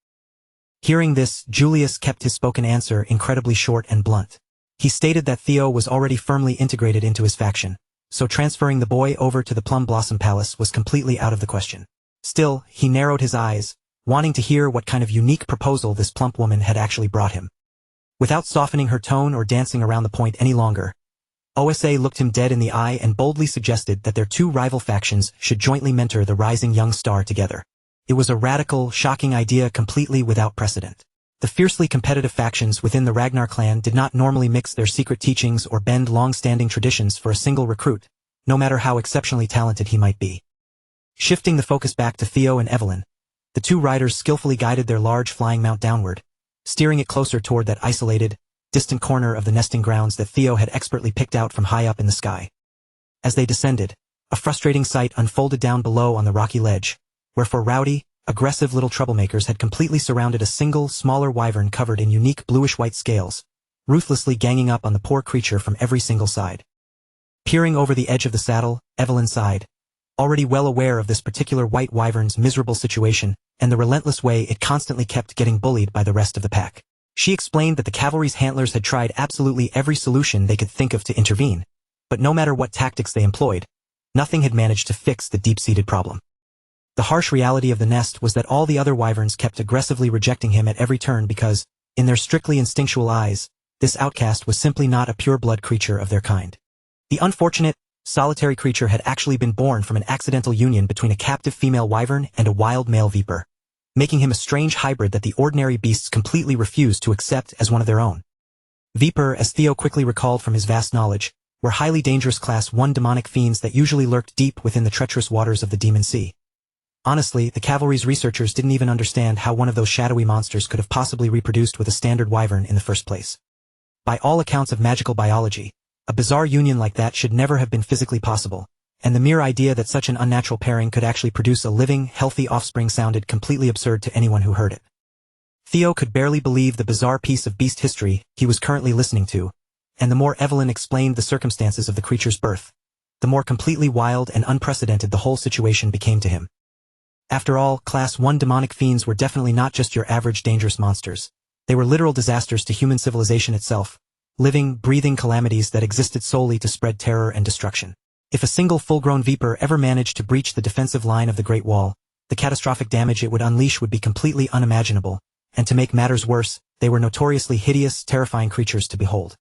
Hearing this, Julius kept his spoken answer incredibly short and blunt. He stated that Theo was already firmly integrated into his faction, so transferring the boy over to the Plum Blossom Palace was completely out of the question. Still, he narrowed his eyes, wanting to hear what kind of unique proposal this plump woman had actually brought him. Without softening her tone or dancing around the point any longer, OSA looked him dead in the eye and boldly suggested that their two rival factions should jointly mentor the rising young star together. It was a radical, shocking idea completely without precedent. The fiercely competitive factions within the Ragnar clan did not normally mix their secret teachings or bend long-standing traditions for a single recruit, no matter how exceptionally talented he might be. Shifting the focus back to Theo and Evelyn, the two riders skillfully guided their large flying mount downward, steering it closer toward that isolated, distant corner of the nesting grounds that Theo had expertly picked out from high up in the sky. As they descended, a frustrating sight unfolded down below on the rocky ledge, where four rowdy, aggressive little troublemakers had completely surrounded a single, smaller wyvern covered in unique bluish-white scales, ruthlessly ganging up on the poor creature from every single side. Peering over the edge of the saddle, Evelyn sighed, already well aware of this particular white wyvern's miserable situation and the relentless way it constantly kept getting bullied by the rest of the pack. She explained that the cavalry's handlers had tried absolutely every solution they could think of to intervene, but no matter what tactics they employed, nothing had managed to fix the deep-seated problem. The harsh reality of the nest was that all the other wyverns kept aggressively rejecting him at every turn because, in their strictly instinctual eyes, this outcast was simply not a pure-blood creature of their kind. The unfortunate, solitary creature had actually been born from an accidental union between a captive female wyvern and a wild male viper, making him a strange hybrid that the ordinary beasts completely refused to accept as one of their own. Viper, as Theo quickly recalled from his vast knowledge, were highly dangerous Class 1 demonic fiends that usually lurked deep within the treacherous waters of the Demon Sea. Honestly, the cavalry's researchers didn't even understand how one of those shadowy monsters could have possibly reproduced with a standard wyvern in the first place. By all accounts of magical biology, a bizarre union like that should never have been physically possible, and the mere idea that such an unnatural pairing could actually produce a living, healthy offspring sounded completely absurd to anyone who heard it. Theo could barely believe the bizarre piece of beast history he was currently listening to, and the more Evelyn explained the circumstances of the creature's birth, the more completely wild and unprecedented the whole situation became to him. After all, Class 1 demonic fiends were definitely not just your average dangerous monsters. They were literal disasters to human civilization itself, living, breathing calamities that existed solely to spread terror and destruction. If a single full-grown viper ever managed to breach the defensive line of the Great Wall, the catastrophic damage it would unleash would be completely unimaginable, and to make matters worse, they were notoriously hideous, terrifying creatures to behold.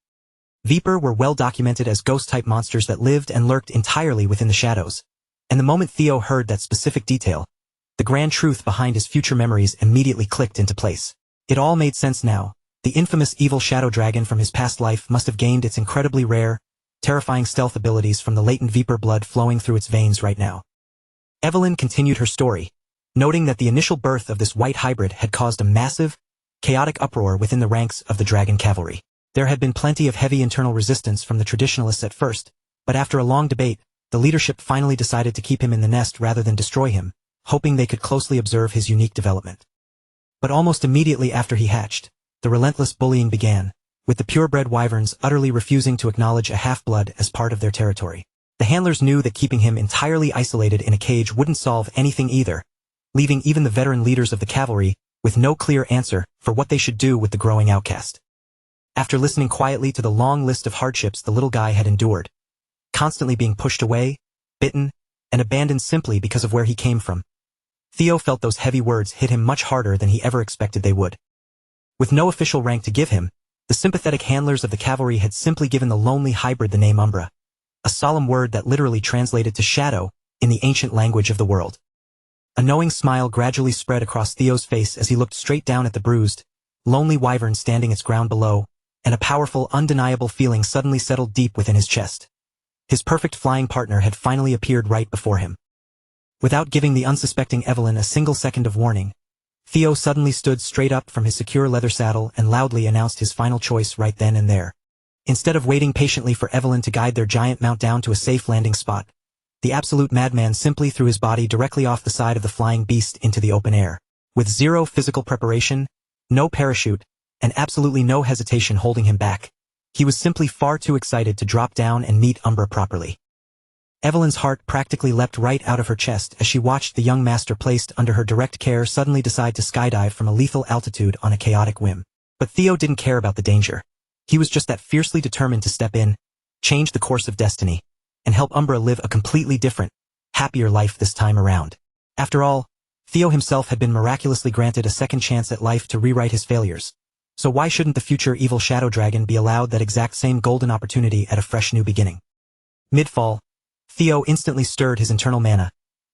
Viper were well documented as ghost-type monsters that lived and lurked entirely within the shadows, and the moment Theo heard that specific detail, the grand truth behind his future memories immediately clicked into place. It all made sense now. The infamous evil shadow dragon from his past life must have gained its incredibly rare, terrifying stealth abilities from the latent viper blood flowing through its veins right now. Evelyn continued her story, noting that the initial birth of this white hybrid had caused a massive, chaotic uproar within the ranks of the dragon cavalry. There had been plenty of heavy internal resistance from the traditionalists at first, but after a long debate, the leadership finally decided to keep him in the nest rather than destroy him, hoping they could closely observe his unique development. But almost immediately after he hatched, the relentless bullying began, with the purebred wyverns utterly refusing to acknowledge a half-blood as part of their territory. The handlers knew that keeping him entirely isolated in a cage wouldn't solve anything either, leaving even the veteran leaders of the cavalry with no clear answer for what they should do with the growing outcast. After listening quietly to the long list of hardships the little guy had endured, constantly being pushed away, bitten, and abandoned simply because of where he came from, Theo felt those heavy words hit him much harder than he ever expected they would. With no official rank to give him, the sympathetic handlers of the cavalry had simply given the lonely hybrid the name Umbra, a solemn word that literally translated to shadow in the ancient language of the world. A knowing smile gradually spread across Theo's face as he looked straight down at the bruised, lonely wyvern standing its ground below, and a powerful, undeniable feeling suddenly settled deep within his chest. His perfect flying partner had finally appeared right before him. Without giving the unsuspecting Evelyn a single second of warning, Theo suddenly stood straight up from his secure leather saddle and loudly announced his final choice right then and there. Instead of waiting patiently for Evelyn to guide their giant mount down to a safe landing spot, the absolute madman simply threw his body directly off the side of the flying beast into the open air. With zero physical preparation, no parachute, and absolutely no hesitation holding him back, he was simply far too excited to drop down and meet Umbra properly. Evelyn's heart practically leapt right out of her chest as she watched the young master placed under her direct care suddenly decide to skydive from a lethal altitude on a chaotic whim. But Theo didn't care about the danger. He was just that fiercely determined to step in, change the course of destiny, and help Umbra live a completely different, happier life this time around. After all, Theo himself had been miraculously granted a second chance at life to rewrite his failures. So why shouldn't the future evil shadow dragon be allowed that exact same golden opportunity at a fresh new beginning? Mid-fall, Theo instantly stirred his internal mana,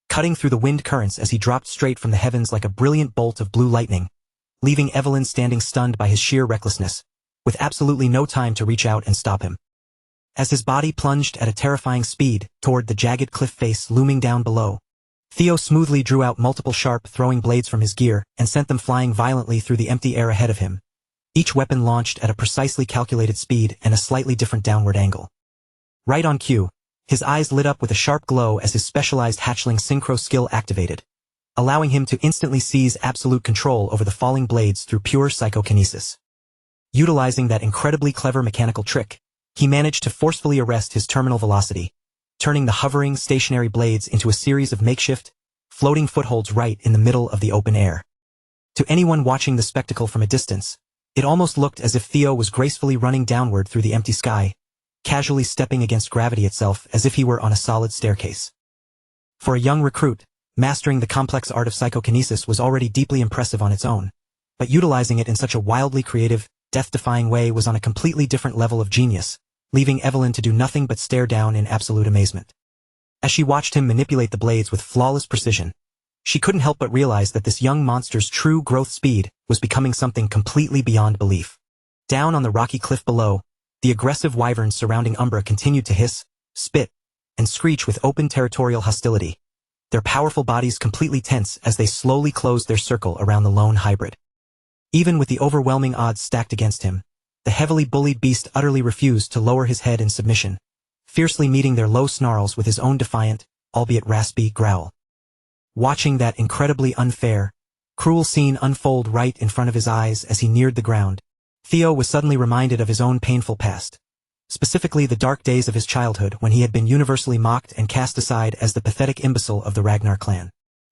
cutting through the wind currents as he dropped straight from the heavens like a brilliant bolt of blue lightning, leaving Evelyn standing stunned by his sheer recklessness, with absolutely no time to reach out and stop him. As his body plunged at a terrifying speed toward the jagged cliff face looming down below, Theo smoothly drew out multiple sharp throwing blades from his gear and sent them flying violently through the empty air ahead of him, each weapon launched at a precisely calculated speed and a slightly different downward angle. Right on cue, his eyes lit up with a sharp glow as his specialized hatchling synchro skill activated, allowing him to instantly seize absolute control over the falling blades through pure psychokinesis. Utilizing that incredibly clever mechanical trick, he managed to forcefully arrest his terminal velocity, turning the hovering, stationary blades into a series of makeshift, floating footholds right in the middle of the open air. To anyone watching the spectacle from a distance, it almost looked as if Theo was gracefully running downward through the empty sky, casually stepping against gravity itself as if he were on a solid staircase. For a young recruit, mastering the complex art of psychokinesis was already deeply impressive on its own, but utilizing it in such a wildly creative, death-defying way was on a completely different level of genius, leaving Evelyn to do nothing but stare down in absolute amazement. As she watched him manipulate the blades with flawless precision, she couldn't help but realize that this young monster's true growth speed was becoming something completely beyond belief. Down on the rocky cliff below, the aggressive wyverns surrounding Umbra continued to hiss, spit, and screech with open territorial hostility, their powerful bodies completely tense as they slowly closed their circle around the lone hybrid. Even with the overwhelming odds stacked against him, the heavily bullied beast utterly refused to lower his head in submission, fiercely meeting their low snarls with his own defiant, albeit raspy, growl. Watching that incredibly unfair, cruel scene unfold right in front of his eyes as he neared the ground, Theo was suddenly reminded of his own painful past, specifically the dark days of his childhood when he had been universally mocked and cast aside as the pathetic imbecile of the Ragnar clan.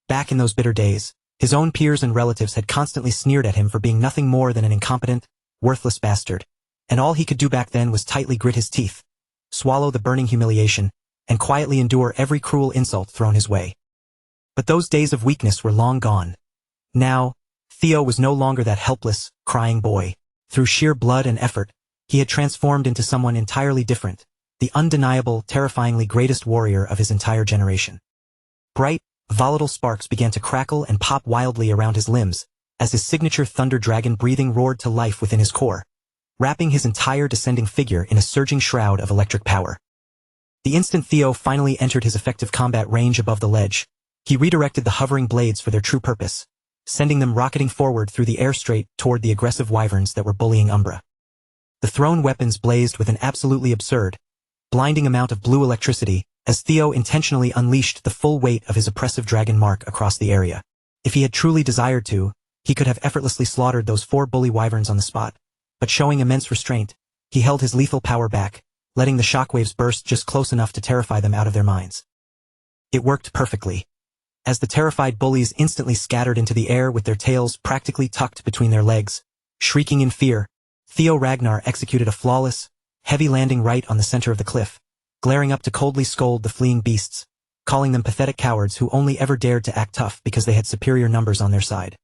Back in those bitter days, his own peers and relatives had constantly sneered at him for being nothing more than an incompetent, worthless bastard, and all he could do back then was tightly grit his teeth, swallow the burning humiliation, and quietly endure every cruel insult thrown his way. But those days of weakness were long gone. Now, Theo was no longer that helpless, crying boy. Through sheer blood and effort, he had transformed into someone entirely different, the undeniable, terrifyingly greatest warrior of his entire generation. Bright, volatile sparks began to crackle and pop wildly around his limbs, as his signature thunder dragon breathing roared to life within his core, wrapping his entire descending figure in a surging shroud of electric power. The instant Theo finally entered his effective combat range above the ledge, he redirected the hovering blades for their true purpose, sending them rocketing forward through the air straight toward the aggressive wyverns that were bullying Umbra. The thrown weapons blazed with an absolutely absurd, blinding amount of blue electricity as Theo intentionally unleashed the full weight of his oppressive dragon mark across the area. If he had truly desired to, he could have effortlessly slaughtered those 4 bully wyverns on the spot, but showing immense restraint, he held his lethal power back, letting the shockwaves burst just close enough to terrify them out of their minds. It worked perfectly. As the terrified bullies instantly scattered into the air with their tails practically tucked between their legs, shrieking in fear, Theo Ragnar executed a flawless, heavy landing right on the center of the cliff, glaring up to coldly scold the fleeing beasts, calling them pathetic cowards who only ever dared to act tough because they had superior numbers on their side.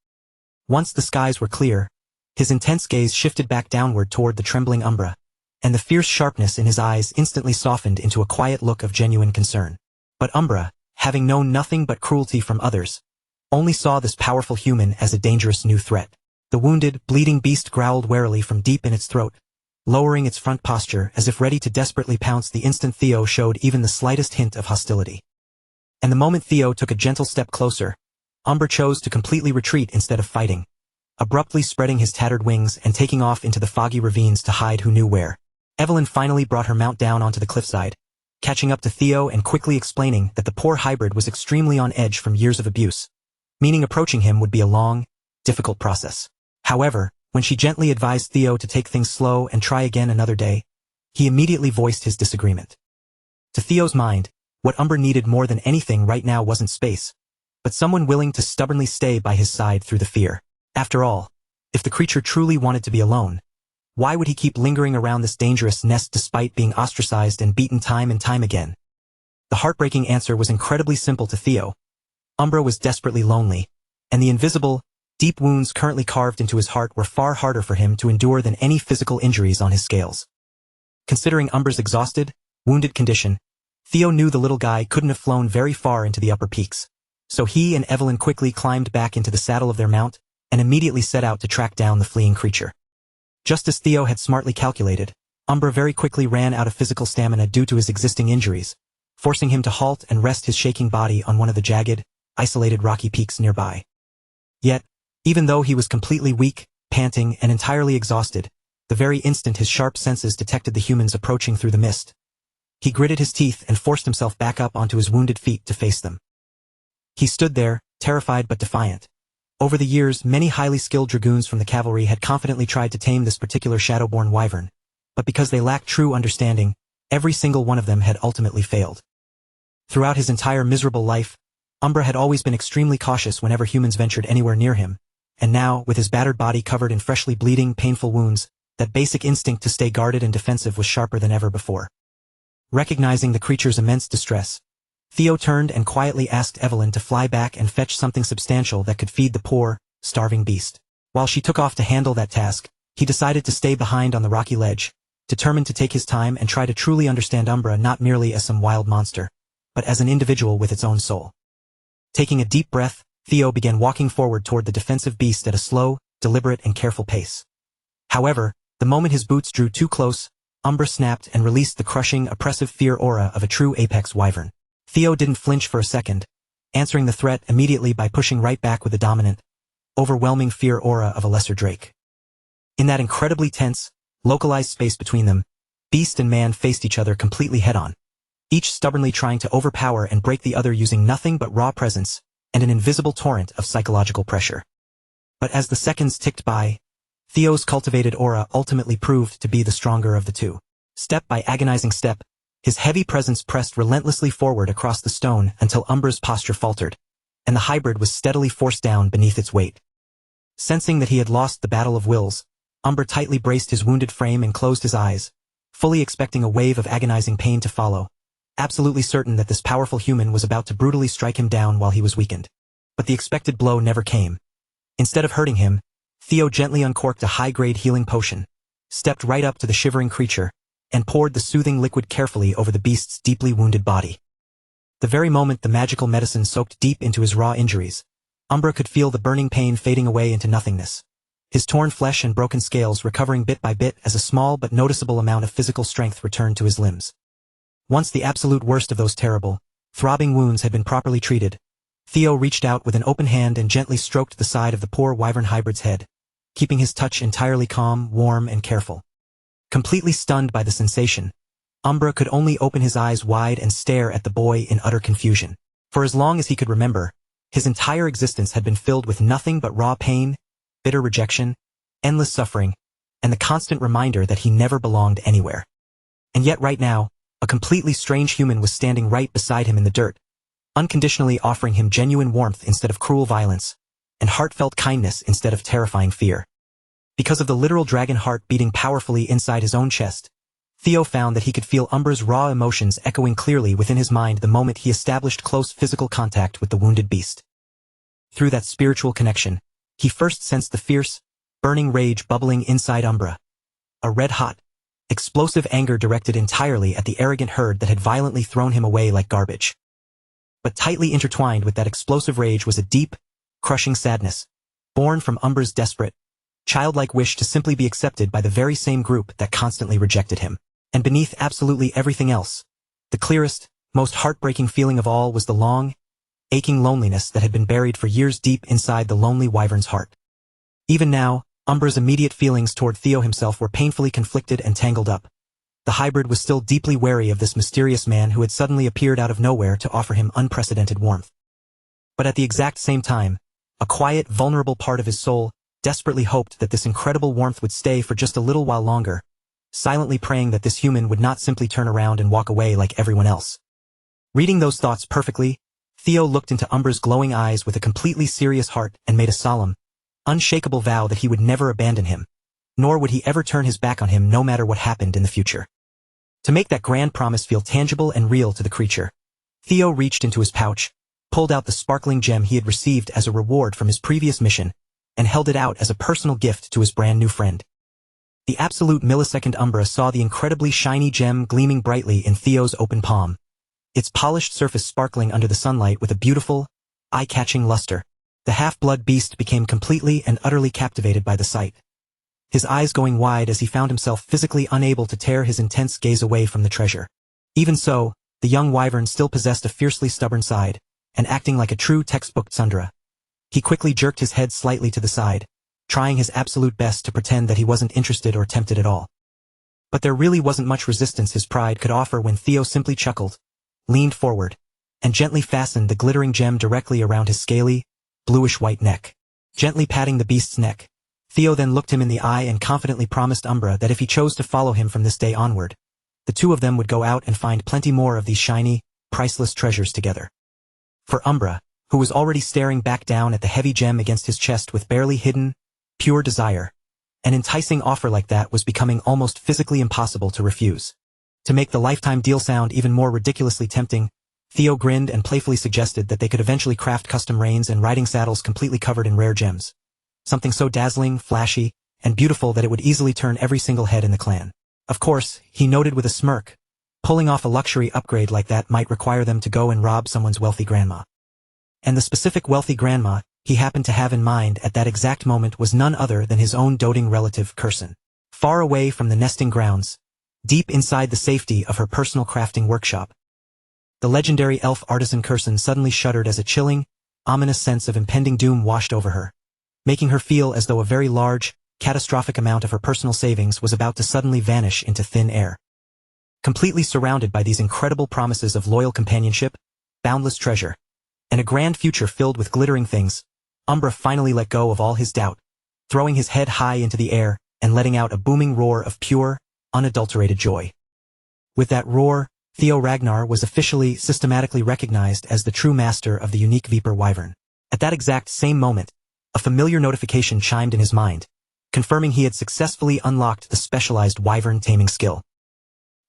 Once the skies were clear, his intense gaze shifted back downward toward the trembling Umbra, and the fierce sharpness in his eyes instantly softened into a quiet look of genuine concern. But Umbra, having known nothing but cruelty from others, only saw this powerful human as a dangerous new threat. The wounded, bleeding beast growled warily from deep in its throat, lowering its front posture as if ready to desperately pounce the instant Theo showed even the slightest hint of hostility. And the moment Theo took a gentle step closer, Umbra chose to completely retreat instead of fighting, abruptly spreading his tattered wings and taking off into the foggy ravines to hide who knew where. Evelyn finally brought her mount down onto the cliffside, catching up to Theo and quickly explaining that the poor hybrid was extremely on edge from years of abuse, meaning approaching him would be a long, difficult process. However, when she gently advised Theo to take things slow and try again another day, he immediately voiced his disagreement. To Theo's mind, what Umbra needed more than anything right now wasn't space, but someone willing to stubbornly stay by his side through the fear. After all, if the creature truly wanted to be alone, why would he keep lingering around this dangerous nest despite being ostracized and beaten time and time again? The heartbreaking answer was incredibly simple to Theo. Umbra was desperately lonely, and the invisible, deep wounds currently carved into his heart were far harder for him to endure than any physical injuries on his scales. Considering Umbra's exhausted, wounded condition, Theo knew the little guy couldn't have flown very far into the upper peaks, so he and Evelyn quickly climbed back into the saddle of their mount and immediately set out to track down the fleeing creature. Just as Theo had smartly calculated, Umbra very quickly ran out of physical stamina due to his existing injuries, forcing him to halt and rest his shaking body on one of the jagged, isolated rocky peaks nearby. Yet, even though he was completely weak, panting, and entirely exhausted, the very instant his sharp senses detected the humans approaching through the mist, he gritted his teeth and forced himself back up onto his wounded feet to face them. He stood there, terrified but defiant. Over the years, many highly skilled dragoons from the cavalry had confidently tried to tame this particular shadowborn wyvern, but because they lacked true understanding, every single one of them had ultimately failed. Throughout his entire miserable life, Umbra had always been extremely cautious whenever humans ventured anywhere near him, and now, with his battered body covered in freshly bleeding, painful wounds, that basic instinct to stay guarded and defensive was sharper than ever before. Recognizing the creature's immense distress, Theo turned and quietly asked Evelyn to fly back and fetch something substantial that could feed the poor, starving beast. While she took off to handle that task, he decided to stay behind on the rocky ledge, determined to take his time and try to truly understand Umbra not merely as some wild monster, but as an individual with its own soul. Taking a deep breath, Theo began walking forward toward the defensive beast at a slow, deliberate and careful pace. However, the moment his boots drew too close, Umbra snapped and released the crushing, oppressive fear aura of a true apex wyvern. Theo didn't flinch for a second, answering the threat immediately by pushing right back with the dominant, overwhelming fear aura of a lesser drake. In that incredibly tense, localized space between them, beast and man faced each other completely head-on, each stubbornly trying to overpower and break the other using nothing but raw presence and an invisible torrent of psychological pressure. But as the seconds ticked by, Theo's cultivated aura ultimately proved to be the stronger of the two. Step by agonizing step, his heavy presence pressed relentlessly forward across the stone until Umbra's posture faltered, and the hybrid was steadily forced down beneath its weight. Sensing that he had lost the battle of wills, Umbra tightly braced his wounded frame and closed his eyes, fully expecting a wave of agonizing pain to follow, absolutely certain that this powerful human was about to brutally strike him down while he was weakened. But the expected blow never came. Instead of hurting him, Theo gently uncorked a high-grade healing potion, stepped right up to the shivering creature, and poured the soothing liquid carefully over the beast's deeply wounded body. The very moment the magical medicine soaked deep into his raw injuries, Umbra could feel the burning pain fading away into nothingness, his torn flesh and broken scales recovering bit by bit as a small but noticeable amount of physical strength returned to his limbs. Once the absolute worst of those terrible, throbbing wounds had been properly treated, Theo reached out with an open hand and gently stroked the side of the poor wyvern hybrid's head, keeping his touch entirely calm, warm, and careful. Completely stunned by the sensation, Umbra could only open his eyes wide and stare at the boy in utter confusion. For as long as he could remember, his entire existence had been filled with nothing but raw pain, bitter rejection, endless suffering, and the constant reminder that he never belonged anywhere. And yet right now, a completely strange human was standing right beside him in the dirt, unconditionally offering him genuine warmth instead of cruel violence, and heartfelt kindness instead of terrifying fear. Because of the literal dragon heart beating powerfully inside his own chest, Theo found that he could feel Umbra's raw emotions echoing clearly within his mind the moment he established close physical contact with the wounded beast. Through that spiritual connection, he first sensed the fierce, burning rage bubbling inside Umbra, a red-hot, explosive anger directed entirely at the arrogant herd that had violently thrown him away like garbage. But tightly intertwined with that explosive rage was a deep, crushing sadness, born from Umbra's desperate, childlike wish to simply be accepted by the very same group that constantly rejected him. And beneath absolutely everything else, the clearest, Most heartbreaking feeling of all was the long, aching loneliness that had been buried for years deep inside the lonely wyvern's heart. Even now, Umbra's immediate feelings toward Theo himself were painfully conflicted and tangled up. The hybrid was still deeply wary of this mysterious man who had suddenly appeared out of nowhere to offer him unprecedented warmth. But at the exact same time, a quiet, vulnerable part of his soul desperately hoped that this incredible warmth would stay for just a little while longer, silently praying that this human would not simply turn around and walk away like everyone else. Reading those thoughts perfectly, Theo looked into Umbra's glowing eyes with a completely serious heart and made a solemn, unshakable vow that he would never abandon him, nor would he ever turn his back on him no matter what happened in the future. To make that grand promise feel tangible and real to the creature, Theo reached into his pouch, pulled out the sparkling gem he had received as a reward from his previous mission, and held it out as a personal gift to his brand new friend. The absolute millisecond Umbra saw the incredibly shiny gem gleaming brightly in Theo's open palm, its polished surface sparkling under the sunlight with a beautiful, eye-catching luster. The half-blood beast became completely and utterly captivated by the sight, his eyes going wide as he found himself physically unable to tear his intense gaze away from the treasure. Even so, the young wyvern still possessed a fiercely stubborn side, and acting like a true textbook tsundere, he quickly jerked his head slightly to the side, trying his absolute best to pretend that he wasn't interested or tempted at all. But there really wasn't much resistance his pride could offer when Theo simply chuckled, leaned forward, and gently fastened the glittering gem directly around his scaly, bluish-white neck. Gently patting the beast's neck, Theo then looked him in the eye and confidently promised Umbra that if he chose to follow him from this day onward, the two of them would go out and find plenty more of these shiny, priceless treasures together. For Umbra, who was already staring back down at the heavy gem against his chest with barely hidden, pure desire, an enticing offer like that was becoming almost physically impossible to refuse. To make the lifetime deal sound even more ridiculously tempting, Theo grinned and playfully suggested that they could eventually craft custom reins and riding saddles completely covered in rare gems. Something so dazzling, flashy, and beautiful that it would easily turn every single head in the clan. Of course, he noted with a smirk, pulling off a luxury upgrade like that might require them to go and rob someone's wealthy grandma. And the specific wealthy grandma he happened to have in mind at that exact moment was none other than his own doting relative Kurson. Far away from the nesting grounds, deep inside the safety of her personal crafting workshop, the legendary elf artisan Kurson suddenly shuddered as a chilling, ominous sense of impending doom washed over her, making her feel as though a very large, catastrophic amount of her personal savings was about to suddenly vanish into thin air. Completely surrounded by these incredible promises of loyal companionship, boundless treasure, and a grand future filled with glittering things, Umbra finally let go of all his doubt, throwing his head high into the air and letting out a booming roar of pure, unadulterated joy. With that roar, Theo Ragnar was officially systematically recognized as the true master of the unique Viper wyvern. At that exact same moment, a familiar notification chimed in his mind, confirming he had successfully unlocked the specialized wyvern taming skill.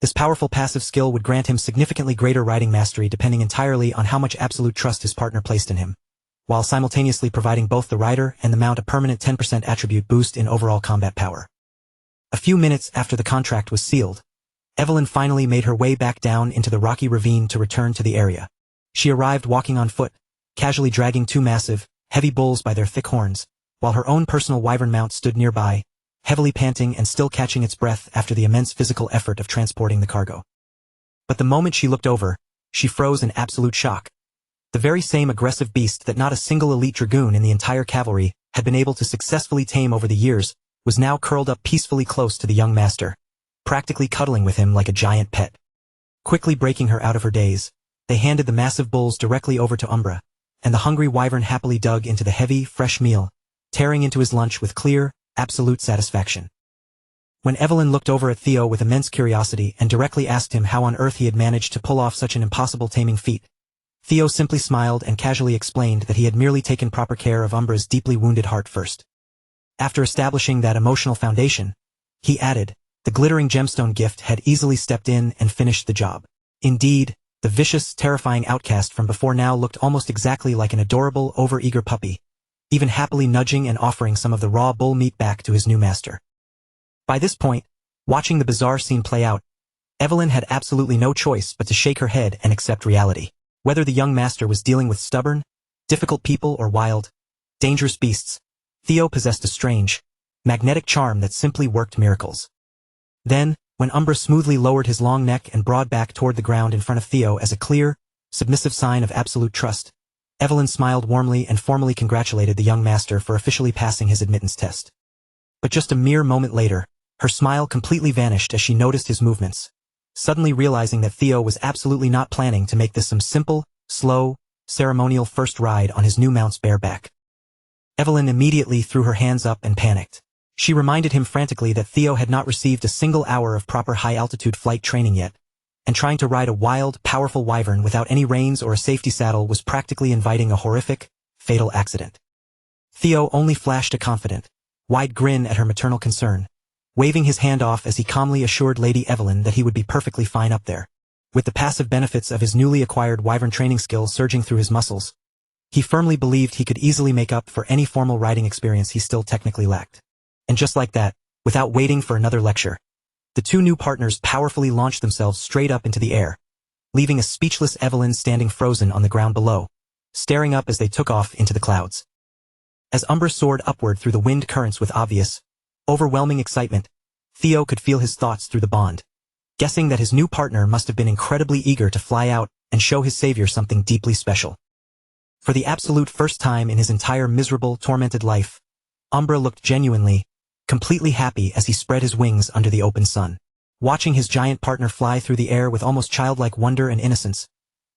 This powerful passive skill would grant him significantly greater riding mastery depending entirely on how much absolute trust his partner placed in him, while simultaneously providing both the rider and the mount a permanent 10% attribute boost in overall combat power. A few minutes after the contract was sealed, Evelyn finally made her way back down into the rocky ravine to return to the area. She arrived walking on foot, casually dragging two massive, heavy bulls by their thick horns, while her own personal wyvern mount stood nearby, heavily panting and still catching its breath after the immense physical effort of transporting the cargo. But the moment she looked over, she froze in absolute shock. The very same aggressive beast that not a single elite dragoon in the entire cavalry had been able to successfully tame over the years was now curled up peacefully close to the young master, practically cuddling with him like a giant pet. Quickly breaking her out of her daze, they handed the massive bulls directly over to Umbra, and the hungry wyvern happily dug into the heavy, fresh meal, tearing into his lunch with clear, absolute satisfaction. When Evelyn looked over at Theo with immense curiosity and directly asked him how on earth he had managed to pull off such an impossible taming feat, Theo simply smiled and casually explained that he had merely taken proper care of Umbra's deeply wounded heart first. After establishing that emotional foundation, he added, the glittering gemstone gift had easily stepped in and finished the job. Indeed, the vicious, terrifying outcast from before now looked almost exactly like an adorable, over-eager puppy, even happily nudging and offering some of the raw bull meat back to his new master. By this point, watching the bizarre scene play out, Evelyn had absolutely no choice but to shake her head and accept reality. Whether the young master was dealing with stubborn, difficult people or wild, dangerous beasts, Theo possessed a strange, magnetic charm that simply worked miracles. Then, when Umbra smoothly lowered his long neck and broad back toward the ground in front of Theo as a clear, submissive sign of absolute trust, Evelyn smiled warmly and formally congratulated the young master for officially passing his admittance test. But just a mere moment later, her smile completely vanished as she noticed his movements, suddenly realizing that Theo was absolutely not planning to make this some simple, slow, ceremonial first ride on his new mount's bare back. Evelyn immediately threw her hands up and panicked. She reminded him frantically that Theo had not received a single hour of proper high-altitude flight training yet, and trying to ride a wild, powerful wyvern without any reins or a safety saddle was practically inviting a horrific, fatal accident. Theo only flashed a confident, wide grin at her maternal concern, waving his hand off as he calmly assured Lady Evelyn that he would be perfectly fine up there. With the passive benefits of his newly acquired wyvern training skill surging through his muscles, he firmly believed he could easily make up for any formal riding experience he still technically lacked. And just like that, without waiting for another lecture, the two new partners powerfully launched themselves straight up into the air, leaving a speechless Evelyn standing frozen on the ground below, staring up as they took off into the clouds. As Umbra soared upward through the wind currents with obvious, overwhelming excitement, Theo could feel his thoughts through the bond, guessing that his new partner must have been incredibly eager to fly out and show his savior something deeply special. For the absolute first time in his entire miserable, tormented life, Umbra looked genuinely, completely happy as he spread his wings under the open sun. Watching his giant partner fly through the air with almost childlike wonder and innocence,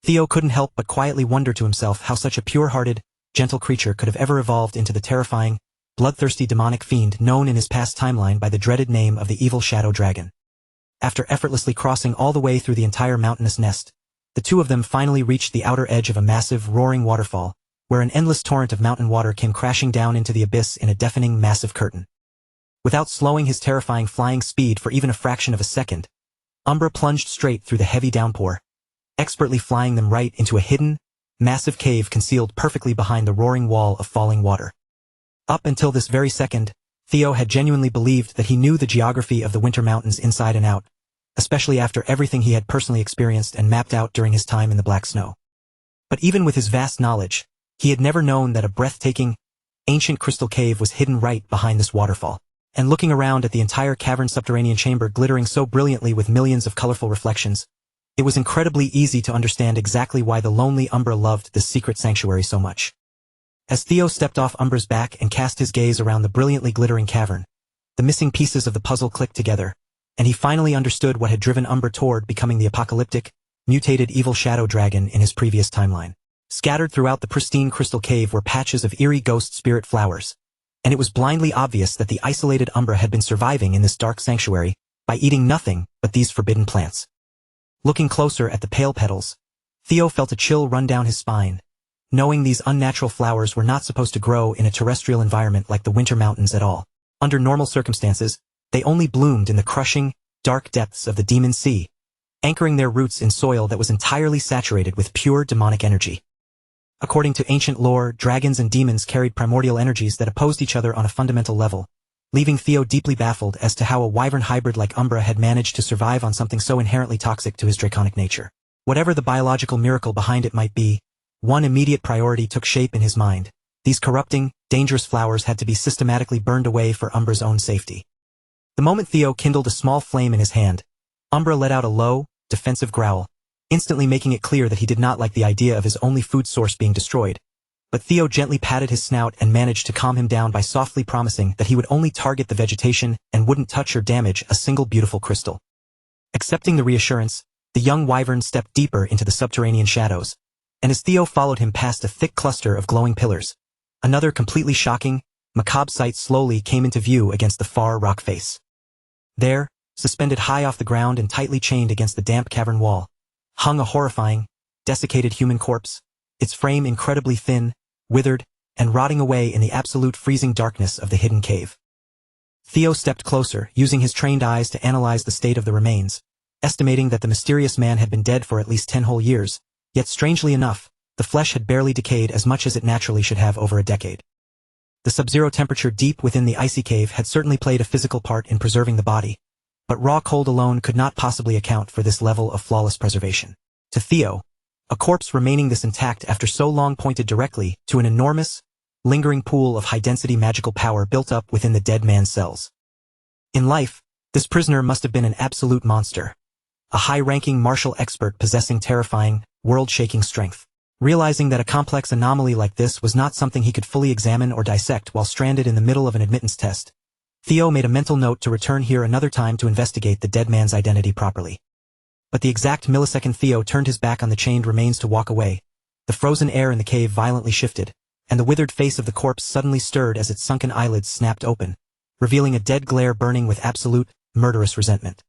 Theo couldn't help but quietly wonder to himself how such a pure-hearted, gentle creature could have ever evolved into the terrifying, bloodthirsty demonic fiend known in his past timeline by the dreaded name of the evil shadow dragon. After effortlessly crossing all the way through the entire mountainous nest, the two of them finally reached the outer edge of a massive, roaring waterfall, where an endless torrent of mountain water came crashing down into the abyss in a deafening, massive curtain. Without slowing his terrifying flying speed for even a fraction of a second, Umbra plunged straight through the heavy downpour, expertly flying them right into a hidden, massive cave concealed perfectly behind the roaring wall of falling water. Up until this very second, Theo had genuinely believed that he knew the geography of the winter mountains inside and out, especially after everything he had personally experienced and mapped out during his time in the black snow. But even with his vast knowledge, he had never known that a breathtaking, ancient crystal cave was hidden right behind this waterfall. And looking around at the entire cavern subterranean chamber glittering so brilliantly with millions of colorful reflections, it was incredibly easy to understand exactly why the lonely Umbra loved this secret sanctuary so much. As Theo stepped off Umbra's back and cast his gaze around the brilliantly glittering cavern, the missing pieces of the puzzle clicked together, and he finally understood what had driven Umbra toward becoming the apocalyptic, mutated evil shadow dragon in his previous timeline. Scattered throughout the pristine crystal cave were patches of eerie ghost spirit flowers, and it was blindly obvious that the isolated Umbra had been surviving in this dark sanctuary by eating nothing but these forbidden plants. Looking closer at the pale petals, Theo felt a chill run down his spine, knowing these unnatural flowers were not supposed to grow in a terrestrial environment like the winter mountains at all. Under normal circumstances, they only bloomed in the crushing, dark depths of the demon sea, anchoring their roots in soil that was entirely saturated with pure demonic energy. According to ancient lore, dragons and demons carried primordial energies that opposed each other on a fundamental level, leaving Theo deeply baffled as to how a wyvern hybrid like Umbra had managed to survive on something so inherently toxic to his draconic nature. Whatever the biological miracle behind it might be, one immediate priority took shape in his mind. These corrupting, dangerous flowers had to be systematically burned away for Umbra's own safety. The moment Theo kindled a small flame in his hand, Umbra let out a low, defensive growl, instantly making it clear that he did not like the idea of his only food source being destroyed. But Theo gently patted his snout and managed to calm him down by softly promising that he would only target the vegetation and wouldn't touch or damage a single beautiful crystal. Accepting the reassurance, the young wyvern stepped deeper into the subterranean shadows, and as Theo followed him past a thick cluster of glowing pillars, another completely shocking, macabre sight slowly came into view against the far rock face. There, suspended high off the ground and tightly chained against the damp cavern wall, hung a horrifying, desiccated human corpse, its frame incredibly thin, withered, and rotting away in the absolute freezing darkness of the hidden cave. Theo stepped closer, using his trained eyes to analyze the state of the remains, estimating that the mysterious man had been dead for at least 10 whole years, yet strangely enough, the flesh had barely decayed as much as it naturally should have over a decade. The sub-zero temperature deep within the icy cave had certainly played a physical part in preserving the body, but raw cold alone could not possibly account for this level of flawless preservation. To Theo, a corpse remaining this intact after so long pointed directly to an enormous, lingering pool of high-density magical power built up within the dead man's cells. In life, This prisoner must have been an absolute monster. A high-ranking martial expert possessing terrifying, world-shaking strength. Realizing that a complex anomaly like this was not something he could fully examine or dissect while stranded in the middle of an admittance test, Theo made a mental note to return here another time to investigate the dead man's identity properly. But the exact millisecond Theo turned his back on the chained remains to walk away, the frozen air in the cave violently shifted, and the withered face of the corpse suddenly stirred as its sunken eyelids snapped open, revealing a dead glare burning with absolute, murderous resentment.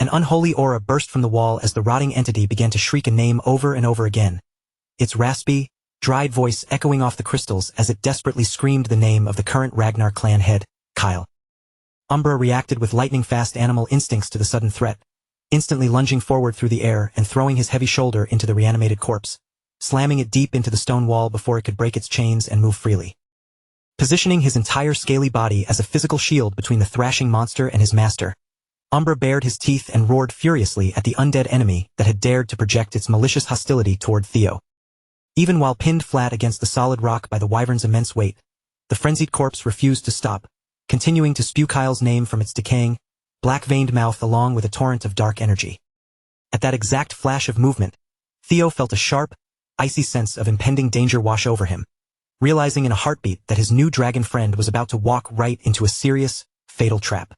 An unholy aura burst from the wall as the rotting entity began to shriek a name over and over again, its raspy, dried voice echoing off the crystals as it desperately screamed the name of the current Ragnar clan head, Kyle. Umbra reacted with lightning-fast animal instincts to the sudden threat, instantly lunging forward through the air and throwing his heavy shoulder into the reanimated corpse, slamming it deep into the stone wall before it could break its chains and move freely. Positioning his entire scaly body as a physical shield between the thrashing monster and his master, Umbra bared his teeth and roared furiously at the undead enemy that had dared to project its malicious hostility toward Theo. Even while pinned flat against the solid rock by the wyvern's immense weight, the frenzied corpse refused to stop, continuing to spew Kyle's name from its decaying, black-veined mouth along with a torrent of dark energy. At that exact flash of movement, Theo felt a sharp, icy sense of impending danger wash over him, realizing in a heartbeat that his new dragon friend was about to walk right into a serious, fatal trap.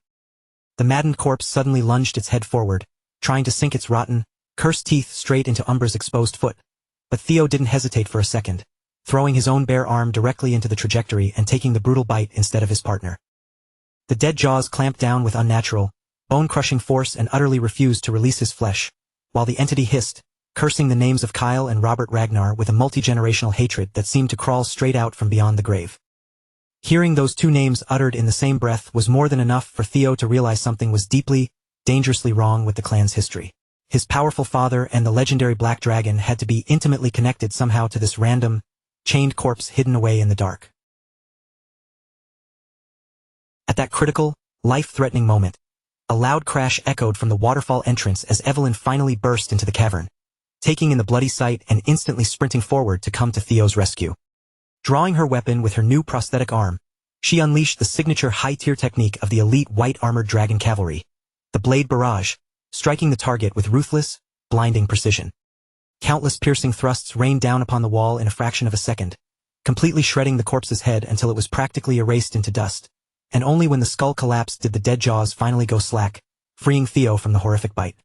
The maddened corpse suddenly lunged its head forward, trying to sink its rotten, cursed teeth straight into Umbra's exposed foot, but Theo didn't hesitate for a second, throwing his own bare arm directly into the trajectory and taking the brutal bite instead of his partner. The dead jaws clamped down with unnatural, bone-crushing force and utterly refused to release his flesh, while the entity hissed, cursing the names of Kyle and Robert Ragnar with a multi-generational hatred that seemed to crawl straight out from beyond the grave. Hearing those two names uttered in the same breath was more than enough for Theo to realize something was deeply, dangerously wrong with the clan's history. His powerful father and the legendary Black Dragon had to be intimately connected somehow to this random, chained corpse hidden away in the dark. At that critical, life-threatening moment, a loud crash echoed from the waterfall entrance as Evelyn finally burst into the cavern, taking in the bloody sight and instantly sprinting forward to come to Theo's rescue. Drawing her weapon with her new prosthetic arm, she unleashed the signature high-tier technique of the elite white-armored dragon cavalry, the Blade Barrage, striking the target with ruthless, blinding precision. Countless piercing thrusts rained down upon the wall in a fraction of a second, completely shredding the corpse's head until it was practically erased into dust, and only when the skull collapsed did the dead jaws finally go slack, freeing Theo from the horrific bite.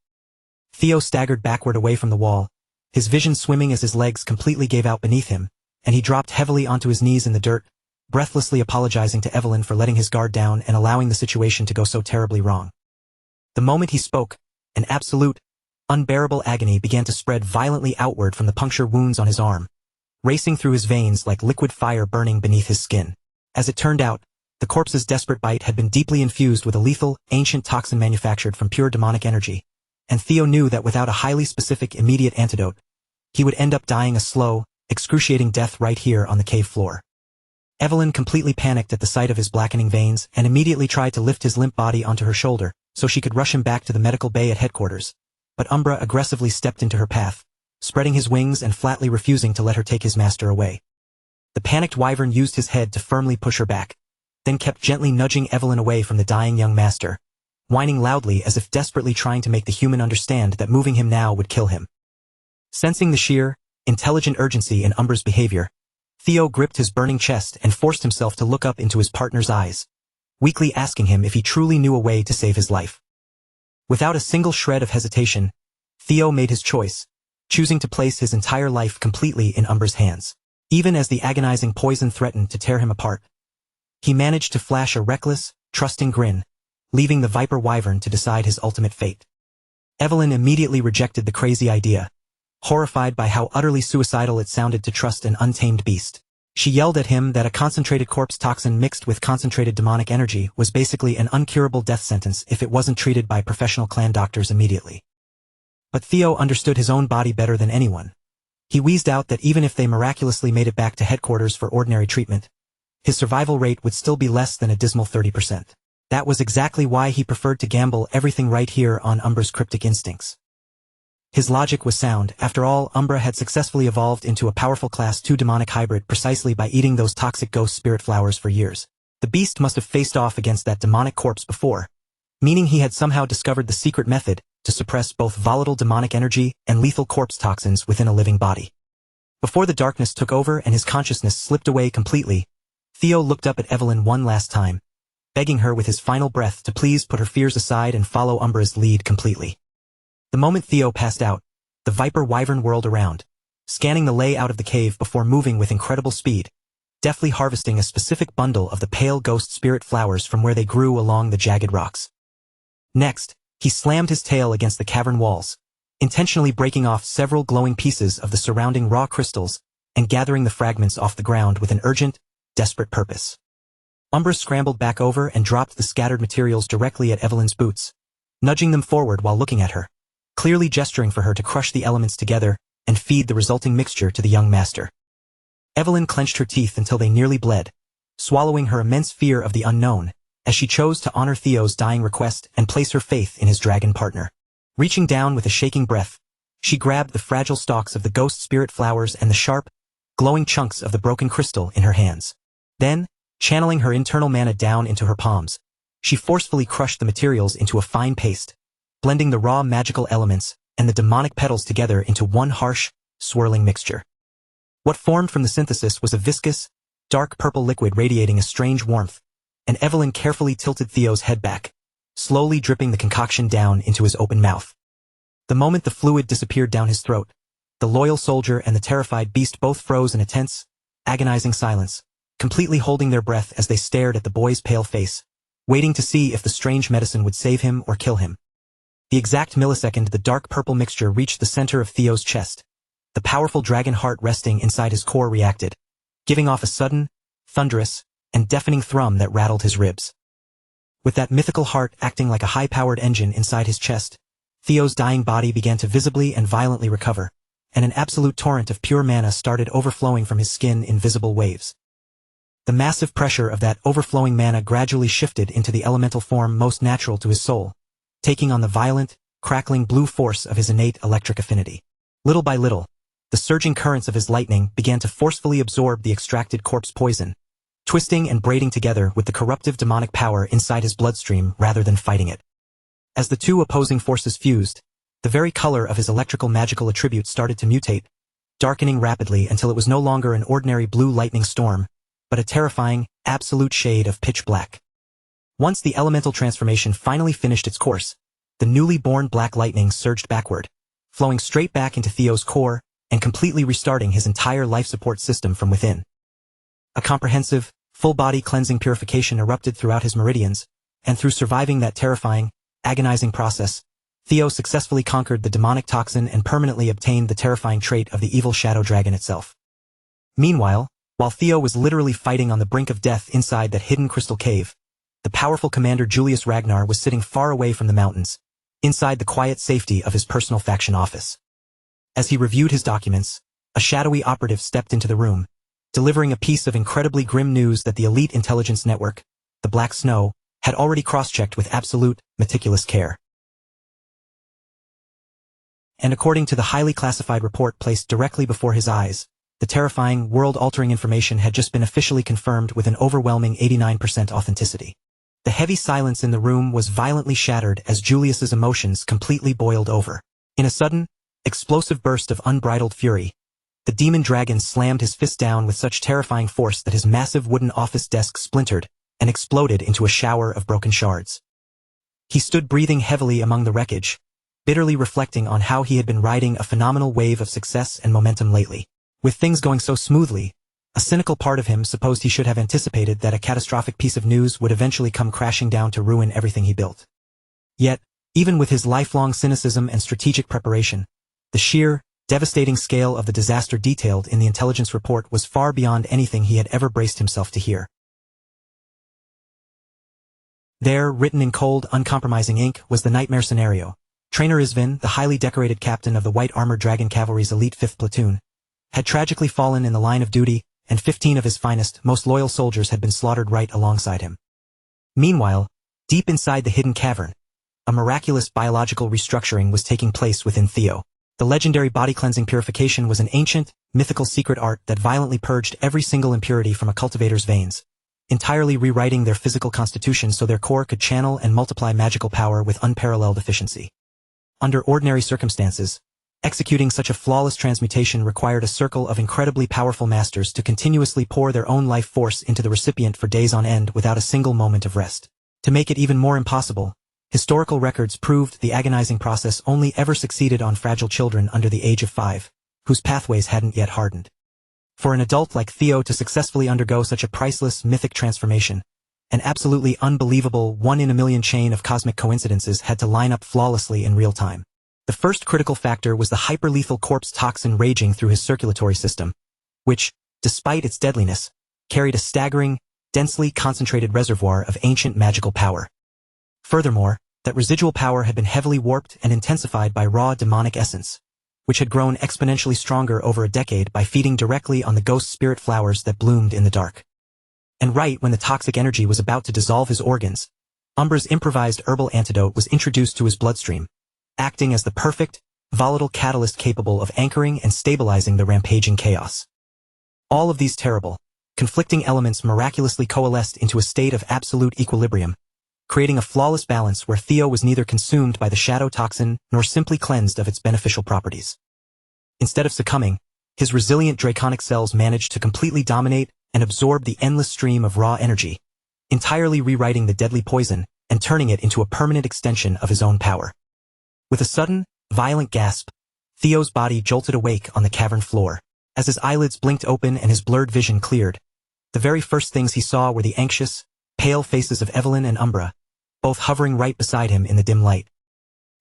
Theo staggered backward away from the wall, his vision swimming as his legs completely gave out beneath him, and he dropped heavily onto his knees in the dirt, breathlessly apologizing to Evelyn for letting his guard down and allowing the situation to go so terribly wrong. The moment he spoke, an absolute, unbearable agony began to spread violently outward from the puncture wounds on his arm, racing through his veins like liquid fire burning beneath his skin. As it turned out, the corpse's desperate bite had been deeply infused with a lethal, ancient toxin manufactured from pure demonic energy, and Theo knew that without a highly specific immediate antidote, he would end up dying a slow, excruciating death right here on the cave floor. Evelyn completely panicked at the sight of his blackening veins and immediately tried to lift his limp body onto her shoulder so she could rush him back to the medical bay at headquarters, but Umbra aggressively stepped into her path, spreading his wings and flatly refusing to let her take his master away. The panicked wyvern used his head to firmly push her back, then kept gently nudging Evelyn away from the dying young master, whining loudly as if desperately trying to make the human understand that moving him now would kill him. Sensing the sheer, intelligent urgency in Umbra's behavior, Theo gripped his burning chest and forced himself to look up into his partner's eyes, weakly asking him if he truly knew a way to save his life. Without a single shred of hesitation, Theo made his choice, choosing to place his entire life completely in Umbra's hands. Even as the agonizing poison threatened to tear him apart, he managed to flash a reckless, trusting grin, leaving the Viper Wyvern to decide his ultimate fate. Evelyn immediately rejected the crazy idea, horrified by how utterly suicidal it sounded to trust an untamed beast. She yelled at him that a concentrated corpse toxin mixed with concentrated demonic energy was basically an uncurable death sentence if it wasn't treated by professional clan doctors immediately. But Theo understood his own body better than anyone. He wheezed out that even if they miraculously made it back to headquarters for ordinary treatment, his survival rate would still be less than a dismal 30%. That was exactly why he preferred to gamble everything right here on Umbra's cryptic instincts. His logic was sound. After all, Umbra had successfully evolved into a powerful Class 2 demonic hybrid precisely by eating those toxic ghost spirit flowers for years. The beast must have faced off against that demonic corpse before, meaning he had somehow discovered the secret method to suppress both volatile demonic energy and lethal corpse toxins within a living body. Before the darkness took over and his consciousness slipped away completely, Theo looked up at Evelyn one last time, begging her with his final breath to please put her fears aside and follow Umbra's lead completely. The moment Theo passed out, the Viper Wyvern whirled around, scanning the layout of the cave before moving with incredible speed, deftly harvesting a specific bundle of the pale ghost spirit flowers from where they grew along the jagged rocks. Next, he slammed his tail against the cavern walls, intentionally breaking off several glowing pieces of the surrounding raw crystals and gathering the fragments off the ground with an urgent, desperate purpose. Umbra scrambled back over and dropped the scattered materials directly at Evelyn's boots, nudging them forward while looking at her, clearly gesturing for her to crush the elements together and feed the resulting mixture to the young master. Evelyn clenched her teeth until they nearly bled, swallowing her immense fear of the unknown, as she chose to honor Theo's dying request and place her faith in his dragon partner. Reaching down with a shaking breath, she grabbed the fragile stalks of the ghost spirit flowers and the sharp, glowing chunks of the broken crystal in her hands. Then, channeling her internal mana down into her palms, she forcefully crushed the materials into a fine paste, blending the raw magical elements and the demonic petals together into one harsh, swirling mixture. What formed from the synthesis was a viscous, dark purple liquid radiating a strange warmth, and Evelyn carefully tilted Theo's head back, slowly dripping the concoction down into his open mouth. The moment the fluid disappeared down his throat, the loyal soldier and the terrified beast both froze in a tense, agonizing silence, completely holding their breath as they stared at the boy's pale face, waiting to see if the strange medicine would save him or kill him. The exact millisecond the dark purple mixture reached the center of Theo's chest, the powerful dragon heart resting inside his core reacted, giving off a sudden, thunderous, and deafening thrum that rattled his ribs. With that mythical heart acting like a high-powered engine inside his chest, Theo's dying body began to visibly and violently recover, and an absolute torrent of pure mana started overflowing from his skin in visible waves. The massive pressure of that overflowing mana gradually shifted into the elemental form most natural to his soul, taking on the violent, crackling blue force of his innate electric affinity. Little by little, the surging currents of his lightning began to forcefully absorb the extracted corpse poison, twisting and braiding together with the corruptive demonic power inside his bloodstream rather than fighting it. As the two opposing forces fused, the very color of his electrical magical attribute started to mutate, darkening rapidly until it was no longer an ordinary blue lightning storm, but a terrifying, absolute shade of pitch black. Once the elemental transformation finally finished its course, the newly born black lightning surged backward, flowing straight back into Theo's core and completely restarting his entire life support system from within. A comprehensive, full-body cleansing purification erupted throughout his meridians, and through surviving that terrifying, agonizing process, Theo successfully conquered the demonic toxin and permanently obtained the terrifying trait of the evil shadow dragon itself. Meanwhile, while Theo was literally fighting on the brink of death inside that hidden crystal cave, the powerful commander Julius Ragnar was sitting far away from the mountains, inside the quiet safety of his personal faction office. As he reviewed his documents, a shadowy operative stepped into the room, delivering a piece of incredibly grim news that the elite intelligence network, the Black Snow, had already cross-checked with absolute, meticulous care. And according to the highly classified report placed directly before his eyes, the terrifying, world-altering information had just been officially confirmed with an overwhelming 89% authenticity. The heavy silence in the room was violently shattered as Julius's emotions completely boiled over. In a sudden, explosive burst of unbridled fury, the demon dragon slammed his fist down with such terrifying force that his massive wooden office desk splintered and exploded into a shower of broken shards. He stood breathing heavily among the wreckage, bitterly reflecting on how he had been riding a phenomenal wave of success and momentum lately. With things going so smoothly, a cynical part of him supposed he should have anticipated that a catastrophic piece of news would eventually come crashing down to ruin everything he built. Yet, even with his lifelong cynicism and strategic preparation, the sheer, devastating scale of the disaster detailed in the intelligence report was far beyond anything he had ever braced himself to hear. There, written in cold, uncompromising ink, was the nightmare scenario. Trainer Isvin, the highly decorated captain of the White Armored Dragon Cavalry's elite 5th platoon, had tragically fallen in the line of duty, and 15 of his finest, most loyal soldiers had been slaughtered right alongside him. Meanwhile, deep inside the hidden cavern, a miraculous biological restructuring was taking place within Theo. The legendary body-cleansing purification was an ancient, mythical secret art that violently purged every single impurity from a cultivator's veins, entirely rewriting their physical constitution so their core could channel and multiply magical power with unparalleled efficiency. Under ordinary circumstances, executing such a flawless transmutation required a circle of incredibly powerful masters to continuously pour their own life force into the recipient for days on end without a single moment of rest. To make it even more impossible, historical records proved the agonizing process only ever succeeded on fragile children under the age of 5, whose pathways hadn't yet hardened. For an adult like Theo to successfully undergo such a priceless, mythic transformation, an absolutely unbelievable one-in-a-million chain of cosmic coincidences had to line up flawlessly in real time. The first critical factor was the hyperlethal corpse toxin raging through his circulatory system, which, despite its deadliness, carried a staggering, densely concentrated reservoir of ancient magical power. Furthermore, that residual power had been heavily warped and intensified by raw demonic essence, which had grown exponentially stronger over a decade by feeding directly on the ghost spirit flowers that bloomed in the dark. And right when the toxic energy was about to dissolve his organs, Umbra's improvised herbal antidote was introduced to his bloodstream, acting as the perfect, volatile catalyst capable of anchoring and stabilizing the rampaging chaos. All of these terrible, conflicting elements miraculously coalesced into a state of absolute equilibrium, creating a flawless balance where Theo was neither consumed by the shadow toxin nor simply cleansed of its beneficial properties. Instead of succumbing, his resilient draconic cells managed to completely dominate and absorb the endless stream of raw energy, entirely rewriting the deadly poison and turning it into a permanent extension of his own power. With a sudden, violent gasp, Theo's body jolted awake on the cavern floor. As his eyelids blinked open and his blurred vision cleared, the very first things he saw were the anxious, pale faces of Evelyn and Umbra, both hovering right beside him in the dim light.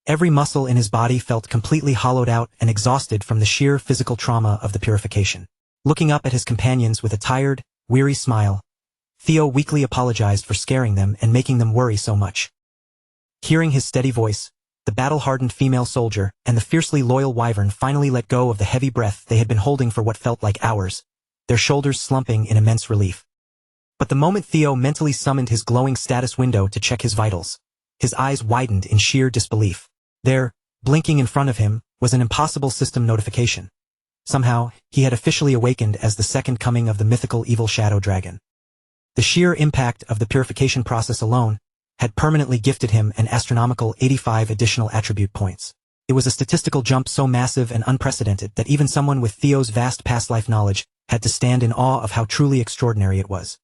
Every muscle in his body felt completely hollowed out and exhausted from the sheer physical trauma of the purification. Looking up at his companions with a tired, weary smile, Theo weakly apologized for scaring them and making them worry so much. Hearing his steady voice, the battle-hardened female soldier and the fiercely loyal wyvern finally let go of the heavy breath they had been holding for what felt like hours, their shoulders slumping in immense relief. But the moment Theo mentally summoned his glowing status window to check his vitals, his eyes widened in sheer disbelief. There, blinking in front of him, was an impossible system notification. Somehow, he had officially awakened as the second coming of the mythical evil shadow dragon. The sheer impact of the purification process alone had permanently gifted him an astronomical 85 additional attribute points. It was a statistical jump so massive and unprecedented that even someone with Theo's vast past life knowledge had to stand in awe of how truly extraordinary it was.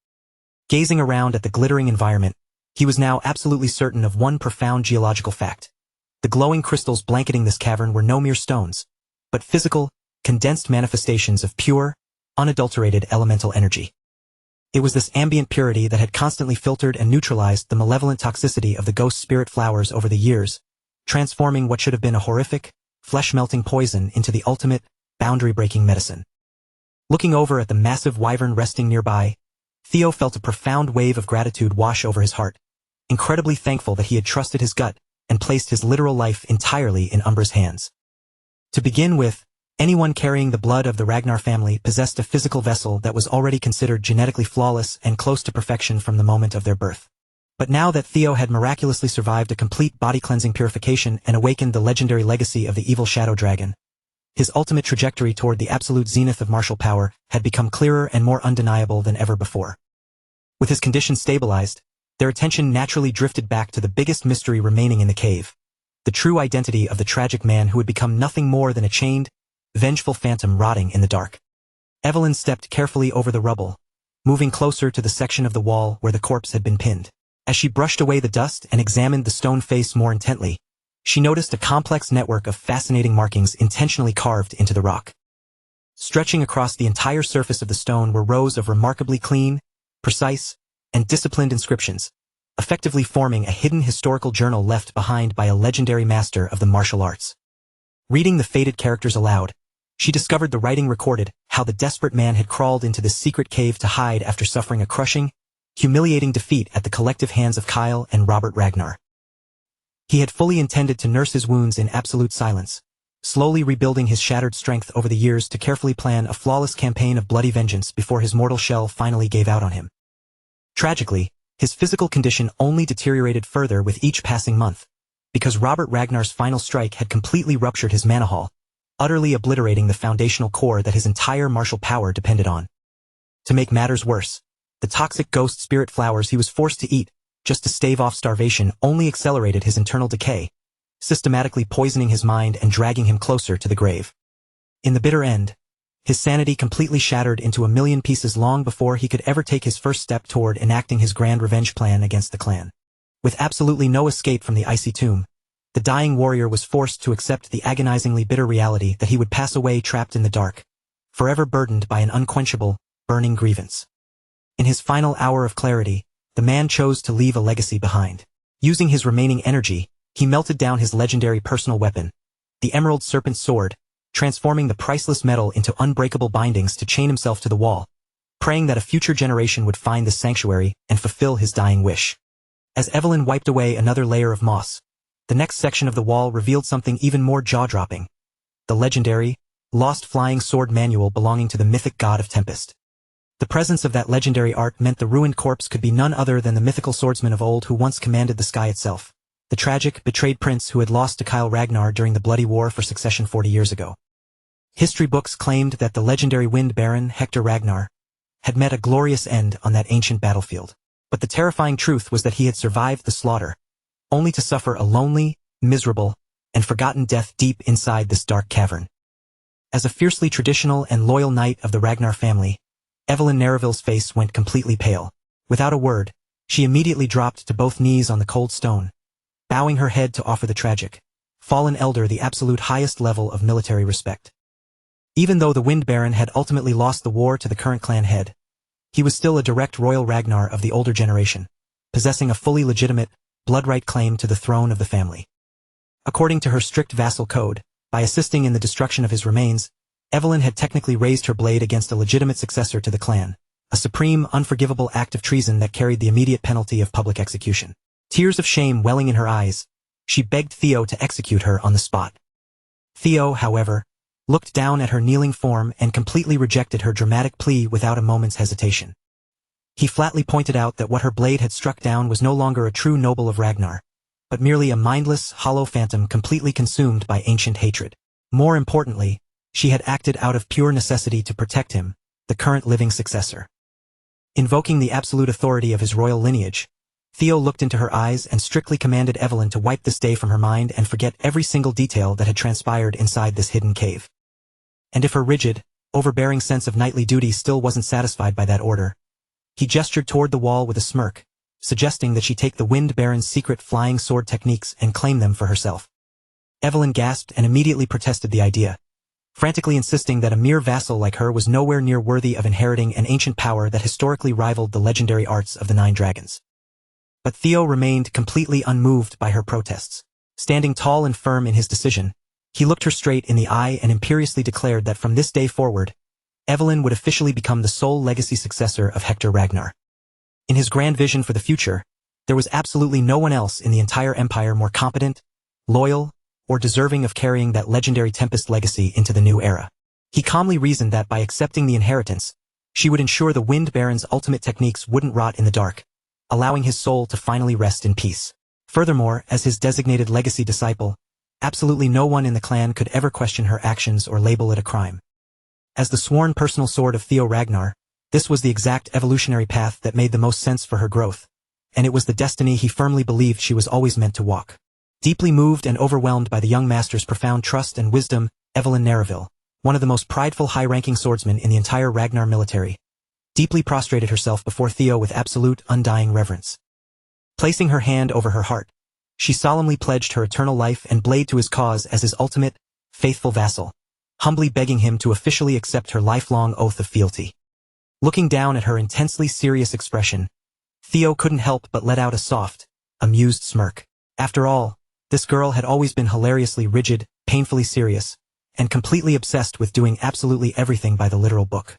Gazing around at the glittering environment, he was now absolutely certain of one profound geological fact. The glowing crystals blanketing this cavern were no mere stones, but physical, condensed manifestations of pure, unadulterated elemental energy. It was this ambient purity that had constantly filtered and neutralized the malevolent toxicity of the ghost spirit flowers over the years, transforming what should have been a horrific, flesh-melting poison into the ultimate, boundary-breaking medicine. Looking over at the massive wyvern resting nearby, Theo felt a profound wave of gratitude wash over his heart, incredibly thankful that he had trusted his gut and placed his literal life entirely in Umbra's hands. To begin with, anyone carrying the blood of the Ragnar family possessed a physical vessel that was already considered genetically flawless and close to perfection from the moment of their birth. But now that Theo had miraculously survived a complete body-cleansing purification and awakened the legendary legacy of the evil shadow dragon, his ultimate trajectory toward the absolute zenith of martial power had become clearer and more undeniable than ever before. With his condition stabilized, their attention naturally drifted back to the biggest mystery remaining in the cave, the true identity of the tragic man who had become nothing more than a chained, vengeful phantom rotting in the dark. Evelyn stepped carefully over the rubble, moving closer to the section of the wall where the corpse had been pinned. As she brushed away the dust and examined the stone face more intently, she noticed a complex network of fascinating markings intentionally carved into the rock. Stretching across the entire surface of the stone were rows of remarkably clean, precise, and disciplined inscriptions, effectively forming a hidden historical journal left behind by a legendary master of the martial arts. Reading the faded characters aloud, she discovered the writing recorded how the desperate man had crawled into this secret cave to hide after suffering a crushing, humiliating defeat at the collective hands of Kyle and Robert Ragnar. He had fully intended to nurse his wounds in absolute silence, slowly rebuilding his shattered strength over the years to carefully plan a flawless campaign of bloody vengeance before his mortal shell finally gave out on him. Tragically, his physical condition only deteriorated further with each passing month, because Robert Ragnar's final strike had completely ruptured his mana hall, utterly obliterating the foundational core that his entire martial power depended on. To make matters worse, The toxic ghost spirit flowers he was forced to eat, just to stave off starvation, only accelerated his internal decay, systematically poisoning his mind and dragging him closer to the grave. In the bitter end, his sanity completely shattered into a million pieces long before he could ever take his first step toward enacting his grand revenge plan against the clan. With absolutely no escape from the icy tomb, the dying warrior was forced to accept the agonizingly bitter reality that he would pass away trapped in the dark, forever burdened by an unquenchable, burning grievance. In his final hour of clarity, the man chose to leave a legacy behind. Using his remaining energy, he melted down his legendary personal weapon, the Emerald Serpent Sword, transforming the priceless metal into unbreakable bindings to chain himself to the wall, praying that a future generation would find the sanctuary and fulfill his dying wish. As Evelyn wiped away another layer of moss, the next section of the wall revealed something even more jaw-dropping: the legendary, lost flying sword manual belonging to the mythic god of Tempest. The presence of that legendary art meant the ruined corpse could be none other than the mythical swordsman of old who once commanded the sky itself, the tragic, betrayed prince who had lost to Kyle Ragnar during the bloody war for succession 40 years ago. History books claimed that the legendary Wind Baron, Hector Ragnar, had met a glorious end on that ancient battlefield. But the terrifying truth was that he had survived the slaughter, only to suffer a lonely, miserable, and forgotten death deep inside this dark cavern. As a fiercely traditional and loyal knight of the Ragnar family, Evelyn Nareville's face went completely pale. Without a word, she immediately dropped to both knees on the cold stone, bowing her head to offer the tragic, fallen elder the absolute highest level of military respect. Even though the Wind Baron had ultimately lost the war to the current clan head, he was still a direct royal Ragnar of the older generation, possessing a fully legitimate, blood-right claim to the throne of the family. According to her strict vassal code, by assisting in the destruction of his remains, Evelyn had technically raised her blade against a legitimate successor to the clan, a supreme, unforgivable act of treason that carried the immediate penalty of public execution. Tears of shame welling in her eyes, she begged Theo to execute her on the spot. Theo, however, looked down at her kneeling form and completely rejected her dramatic plea without a moment's hesitation. He flatly pointed out that what her blade had struck down was no longer a true noble of Ragnar, but merely a mindless, hollow phantom completely consumed by ancient hatred. More importantly, she had acted out of pure necessity to protect him, the current living successor. Invoking the absolute authority of his royal lineage, Theo looked into her eyes and strictly commanded Evelyn to wipe this day from her mind and forget every single detail that had transpired inside this hidden cave. And if her rigid, overbearing sense of knightly duty still wasn't satisfied by that order, he gestured toward the wall with a smirk, suggesting that she take the Wind Baron's secret flying sword techniques and claim them for herself. Evelyn gasped and immediately protested the idea, frantically insisting that a mere vassal like her was nowhere near worthy of inheriting an ancient power that historically rivaled the legendary arts of the Nine Dragons. But Theo remained completely unmoved by her protests. Standing tall and firm in his decision, he looked her straight in the eye and imperiously declared that from this day forward, Evelyn would officially become the sole legacy successor of Hector Ragnar. In his grand vision for the future, there was absolutely no one else in the entire empire more competent, loyal, or deserving of carrying that legendary Tempest legacy into the new era. He calmly reasoned that by accepting the inheritance, she would ensure the Wind Baron's ultimate techniques wouldn't rot in the dark, allowing his soul to finally rest in peace. Furthermore, as his designated legacy disciple, absolutely no one in the clan could ever question her actions or label it a crime. As the sworn personal sword of Theo Ragnar, this was the exact evolutionary path that made the most sense for her growth, and it was the destiny he firmly believed she was always meant to walk. Deeply moved and overwhelmed by the young master's profound trust and wisdom, Evelyn Nareville, one of the most prideful high-ranking swordsmen in the entire Ragnar military, deeply prostrated herself before Theo with absolute, undying reverence. Placing her hand over her heart, she solemnly pledged her eternal life and blade to his cause as his ultimate, faithful vassal, humbly begging him to officially accept her lifelong oath of fealty. Looking down at her intensely serious expression, Theo couldn't help but let out a soft, amused smirk. After all, this girl had always been hilariously rigid, painfully serious, and completely obsessed with doing absolutely everything by the literal book.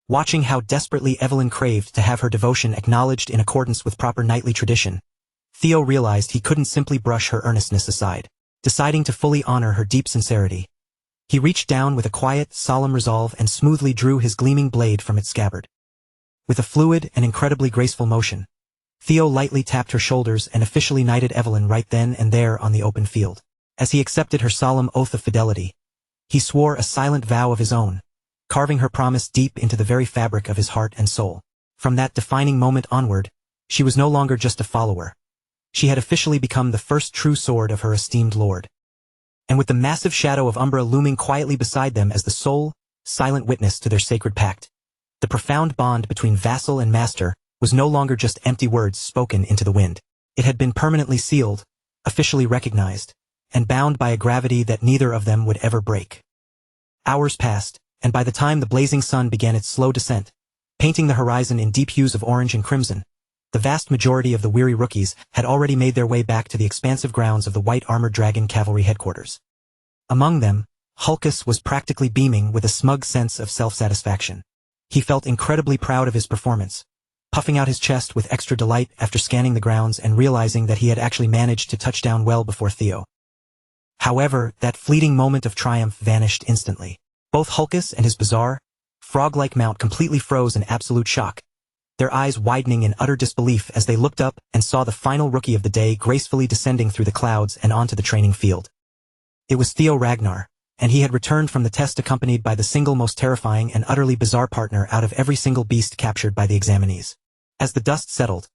Watching how desperately Evelyn craved to have her devotion acknowledged in accordance with proper knightly tradition, Theo realized he couldn't simply brush her earnestness aside. Deciding to fully honor her deep sincerity, he reached down with a quiet, solemn resolve and smoothly drew his gleaming blade from its scabbard. With a fluid and incredibly graceful motion, Theo lightly tapped her shoulders and officially knighted Evelyn right then and there on the open field. As he accepted her solemn oath of fidelity, he swore a silent vow of his own, carving her promise deep into the very fabric of his heart and soul. From that defining moment onward, she was no longer just a follower. She had officially become the first true sword of her esteemed lord. And with the massive shadow of Umbra looming quietly beside them as the sole, silent witness to their sacred pact, the profound bond between vassal and master was no longer just empty words spoken into the wind. It had been permanently sealed, officially recognized, and bound by a gravity that neither of them would ever break. Hours passed, and by the time the blazing sun began its slow descent, painting the horizon in deep hues of orange and crimson, the vast majority of the weary rookies had already made their way back to the expansive grounds of the White Armored Dragon Cavalry headquarters. Among them, Hulkus was practically beaming with a smug sense of self-satisfaction. He felt incredibly proud of his performance, puffing out his chest with extra delight after scanning the grounds and realizing that he had actually managed to touch down well before Theo. However, that fleeting moment of triumph vanished instantly. Both Hulkus and his bizarre, frog-like mount completely froze in absolute shock, their eyes widening in utter disbelief as they looked up and saw the final rookie of the day gracefully descending through the clouds and onto the training field. It was Theo Ragnar, and he had returned from the test accompanied by the single most terrifying and utterly bizarre partner out of every single beast captured by the examinees. As the dust settled,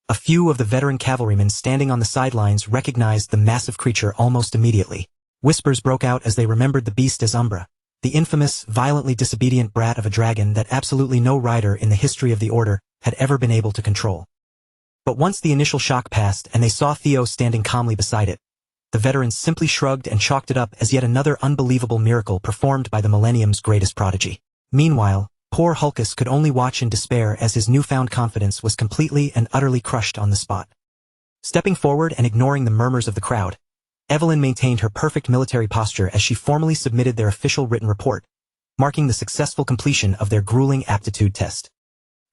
a few of the veteran cavalrymen standing on the sidelines recognized the massive creature almost immediately. Whispers broke out as they remembered the beast as Umbra, the infamous, violently disobedient brat of a dragon that absolutely no rider in the history of the Order had ever been able to control. But once the initial shock passed and they saw Theo standing calmly beside it, the veterans simply shrugged and chalked it up as yet another unbelievable miracle performed by the Millennium's greatest prodigy. Meanwhile, poor Hulkus could only watch in despair as his newfound confidence was completely and utterly crushed on the spot. Stepping forward and ignoring the murmurs of the crowd, Evelyn maintained her perfect military posture as she formally submitted their official written report, marking the successful completion of their grueling aptitude test.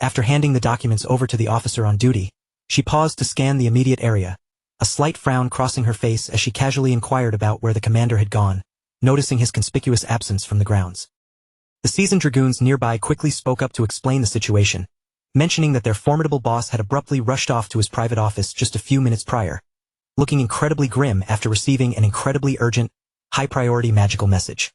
After handing the documents over to the officer on duty, she paused to scan the immediate area, a slight frown crossing her face as she casually inquired about where the commander had gone, noticing his conspicuous absence from the grounds. The seasoned dragoons nearby quickly spoke up to explain the situation, mentioning that their formidable boss had abruptly rushed off to his private office just a few minutes prior, looking incredibly grim after receiving an incredibly urgent, high-priority magical message.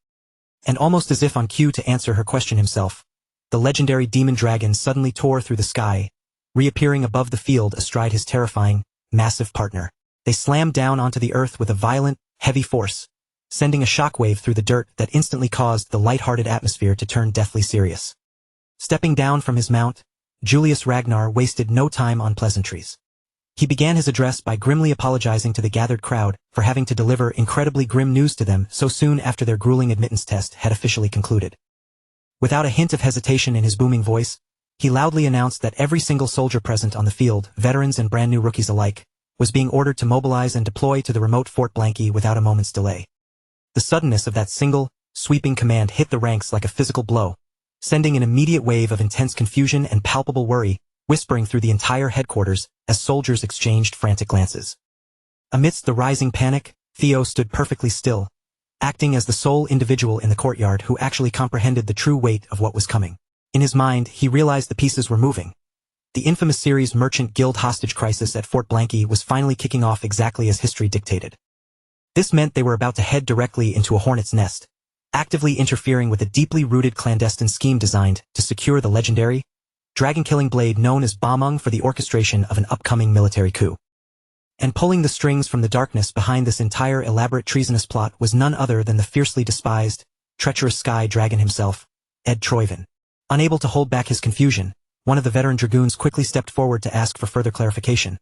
And almost as if on cue to answer her question himself, the legendary demon dragon suddenly tore through the sky, reappearing above the field astride his terrifying, massive partner. They slammed down onto the earth with a violent, heavy force, sending a shockwave through the dirt that instantly caused the light-hearted atmosphere to turn deathly serious. Stepping down from his mount, Julius Ragnar wasted no time on pleasantries. He began his address by grimly apologizing to the gathered crowd for having to deliver incredibly grim news to them so soon after their grueling admittance test had officially concluded. Without a hint of hesitation in his booming voice, he loudly announced that every single soldier present on the field, veterans and brand new rookies alike, was being ordered to mobilize and deploy to the remote Fort Blanky without a moment's delay. The suddenness of that single, sweeping command hit the ranks like a physical blow, sending an immediate wave of intense confusion and palpable worry, whispering through the entire headquarters as soldiers exchanged frantic glances. Amidst the rising panic, Theo stood perfectly still, acting as the sole individual in the courtyard who actually comprehended the true weight of what was coming. In his mind, he realized the pieces were moving. The infamous series Merchant Guild hostage crisis at Fort Blanky was finally kicking off exactly as history dictated. This meant they were about to head directly into a hornet's nest, actively interfering with a deeply rooted clandestine scheme designed to secure the legendary, dragon-killing blade known as Bamung for the orchestration of an upcoming military coup. And pulling the strings from the darkness behind this entire elaborate treasonous plot was none other than the fiercely despised, treacherous sky dragon himself, Ed Troyven. Unable to hold back his confusion, one of the veteran dragoons quickly stepped forward to ask for further clarification,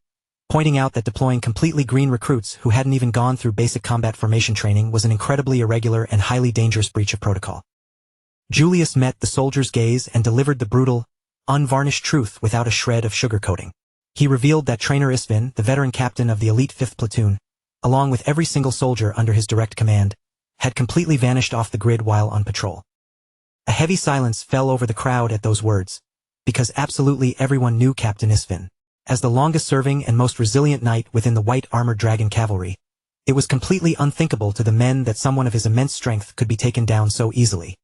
pointing out that deploying completely green recruits who hadn't even gone through basic combat formation training was an incredibly irregular and highly dangerous breach of protocol. Julius met the soldier's gaze and delivered the brutal, unvarnished truth without a shred of sugarcoating. He revealed that Trainer Isvin, the veteran captain of the elite 5th platoon, along with every single soldier under his direct command, had completely vanished off the grid while on patrol. A heavy silence fell over the crowd at those words, because absolutely everyone knew Captain Isvin. As the longest-serving and most resilient knight within the White Armored Dragon Cavalry, it was completely unthinkable to the men that someone of his immense strength could be taken down so easily.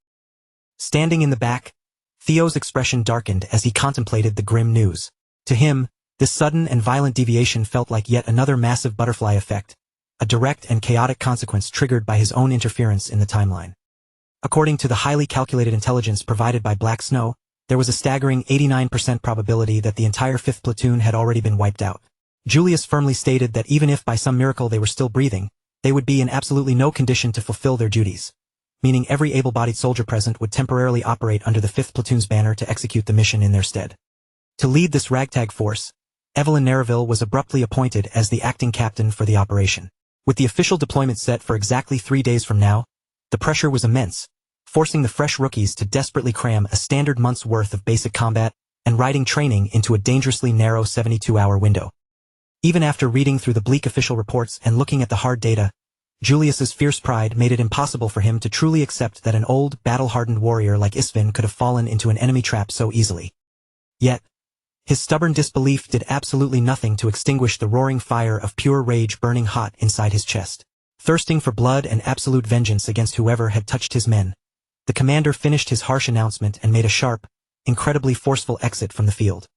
Standing in the back, Theo's expression darkened as he contemplated the grim news. To him, this sudden and violent deviation felt like yet another massive butterfly effect, a direct and chaotic consequence triggered by his own interference in the timeline. According to the highly calculated intelligence provided by Black Snow, there was a staggering 89% probability that the entire 5th platoon had already been wiped out. Julius firmly stated that even if by some miracle they were still breathing, they would be in absolutely no condition to fulfill their duties, meaning every able-bodied soldier present would temporarily operate under the 5th platoon's banner to execute the mission in their stead. To lead this ragtag force, Evelyn Nereville was abruptly appointed as the acting captain for the operation. With the official deployment set for exactly 3 days from now, the pressure was immense, forcing the fresh rookies to desperately cram a standard month's worth of basic combat and riding training into a dangerously narrow 72-hour window. Even after reading through the bleak official reports and looking at the hard data, Julius's fierce pride made it impossible for him to truly accept that an old, battle-hardened warrior like Isfin could have fallen into an enemy trap so easily. Yet, his stubborn disbelief did absolutely nothing to extinguish the roaring fire of pure rage burning hot inside his chest. Thirsting for blood and absolute vengeance against whoever had touched his men, the commander finished his harsh announcement and made a sharp, incredibly forceful exit from the field.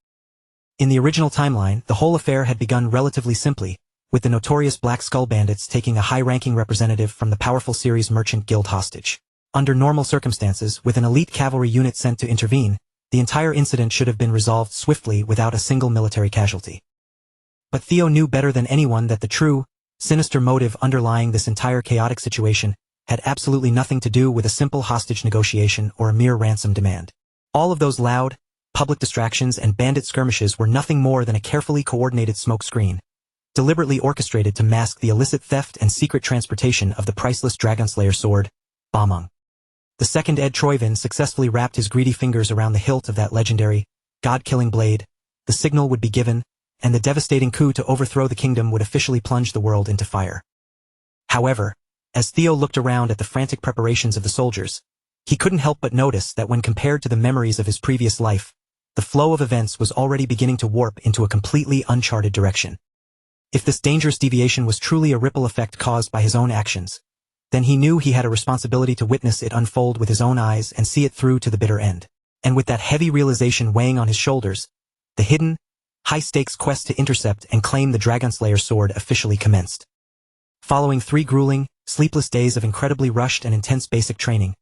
In the original timeline, the whole affair had begun relatively simply, with the notorious Black Skull Bandits taking a high-ranking representative from the powerful Ceres Merchant Guild hostage. Under normal circumstances, with an elite cavalry unit sent to intervene, the entire incident should have been resolved swiftly without a single military casualty. But Theo knew better than anyone that the true, sinister motive underlying this entire chaotic situation had absolutely nothing to do with a simple hostage negotiation or a mere ransom demand. All of those loud, public distractions and bandit skirmishes were nothing more than a carefully coordinated smokescreen, deliberately orchestrated to mask the illicit theft and secret transportation of the priceless Dragonslayer sword, Bamong. The second Ed Troyvin successfully wrapped his greedy fingers around the hilt of that legendary, god-killing blade, the signal would be given, and the devastating coup to overthrow the kingdom would officially plunge the world into fire. However, as Theo looked around at the frantic preparations of the soldiers, he couldn't help but notice that when compared to the memories of his previous life, the flow of events was already beginning to warp into a completely uncharted direction. If this dangerous deviation was truly a ripple effect caused by his own actions, then he knew he had a responsibility to witness it unfold with his own eyes and see it through to the bitter end. And with that heavy realization weighing on his shoulders, the hidden, high-stakes quest to intercept and claim the Dragonslayer sword officially commenced. Following 3 grueling, sleepless days of incredibly rushed and intense basic training,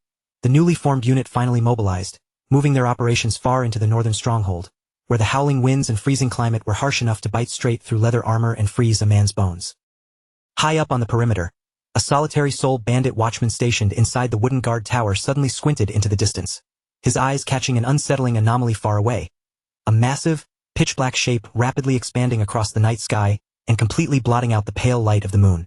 the newly formed unit finally mobilized, moving their operations far into the northern stronghold, where the howling winds and freezing climate were harsh enough to bite straight through leather armor and freeze a man's bones. High up on the perimeter, a solitary soul bandit watchman stationed inside the wooden guard tower suddenly squinted into the distance, his eyes catching an unsettling anomaly far away, a massive, pitch-black shape rapidly expanding across the night sky and completely blotting out the pale light of the moon.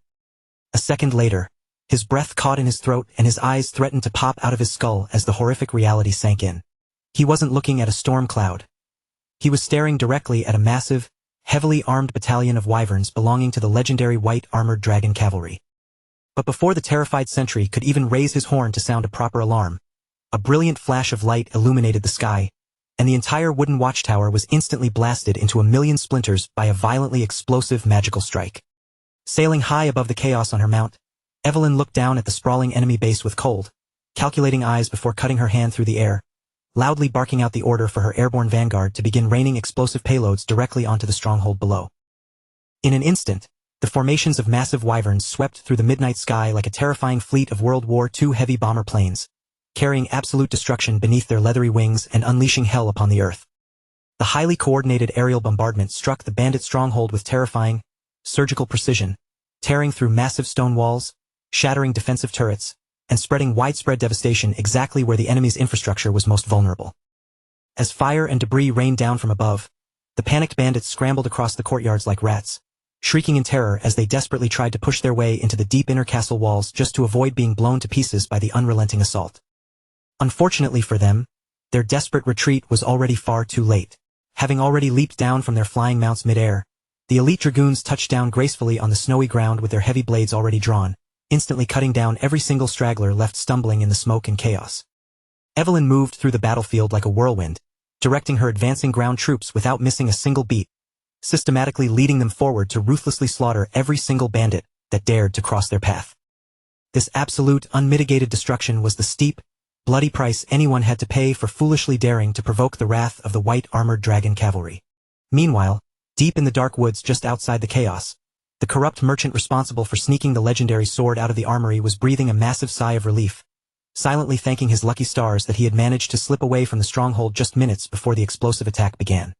A second later, his breath caught in his throat and his eyes threatened to pop out of his skull as the horrific reality sank in. He wasn't looking at a storm cloud. He was staring directly at a massive, heavily armed battalion of wyverns belonging to the legendary white armored dragon cavalry. But before the terrified sentry could even raise his horn to sound a proper alarm, a brilliant flash of light illuminated the sky, and the entire wooden watchtower was instantly blasted into a million splinters by a violently explosive magical strike. Sailing high above the chaos on her mount, Evelyn looked down at the sprawling enemy base with cold, calculating eyes before cutting her hand through the air, loudly barking out the order for her airborne vanguard to begin raining explosive payloads directly onto the stronghold below. In an instant, the formations of massive wyverns swept through the midnight sky like a terrifying fleet of World War II heavy bomber planes, carrying absolute destruction beneath their leathery wings and unleashing hell upon the earth. The highly coordinated aerial bombardment struck the bandit stronghold with terrifying, surgical precision, tearing through massive stone walls, shattering defensive turrets, and spreading widespread devastation exactly where the enemy's infrastructure was most vulnerable. As fire and debris rained down from above, the panicked bandits scrambled across the courtyards like rats, shrieking in terror as they desperately tried to push their way into the deep inner castle walls just to avoid being blown to pieces by the unrelenting assault. Unfortunately for them, their desperate retreat was already far too late. Having already leaped down from their flying mounts mid-air, the elite dragoons touched down gracefully on the snowy ground with their heavy blades already drawn, instantly cutting down every single straggler left stumbling in the smoke and chaos. Evelyn moved through the battlefield like a whirlwind, directing her advancing ground troops without missing a single beat, systematically leading them forward to ruthlessly slaughter every single bandit that dared to cross their path. This absolute, unmitigated destruction was the steep, bloody price anyone had to pay for foolishly daring to provoke the wrath of the white armored dragon cavalry. Meanwhile, deep in the dark woods just outside the chaos, the corrupt merchant responsible for sneaking the legendary sword out of the armory was breathing a massive sigh of relief, silently thanking his lucky stars that he had managed to slip away from the stronghold just minutes before the explosive attack began.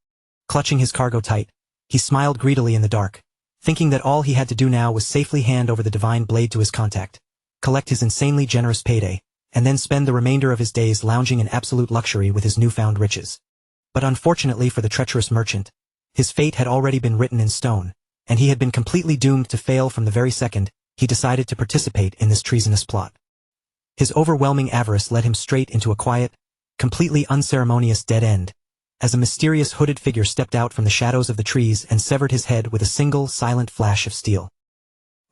Clutching his cargo tight, he smiled greedily in the dark, thinking that all he had to do now was safely hand over the divine blade to his contact, collect his insanely generous payday, and then spend the remainder of his days lounging in absolute luxury with his newfound riches. But unfortunately for the treacherous merchant, his fate had already been written in stone, and he had been completely doomed to fail from the very second he decided to participate in this treasonous plot. His overwhelming avarice led him straight into a quiet, completely unceremonious dead end, as a mysterious hooded figure stepped out from the shadows of the trees and severed his head with a single silent flash of steel.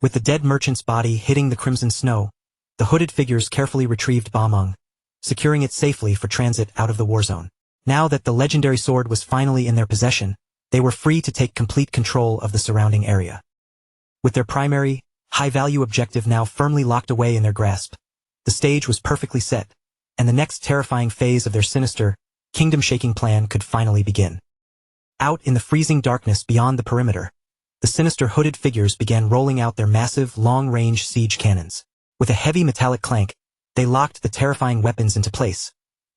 With the dead merchant's body hitting the crimson snow, the hooded figures carefully retrieved Bameng, securing it safely for transit out of the war zone. Now that the legendary sword was finally in their possession, they were free to take complete control of the surrounding area. With their primary, high-value objective now firmly locked away in their grasp, the stage was perfectly set, and the next terrifying phase of their sinister, kingdom-shaking plan could finally begin. Out in the freezing darkness beyond the perimeter, the sinister hooded figures began rolling out their massive, long-range siege cannons. With a heavy metallic clank, they locked the terrifying weapons into place,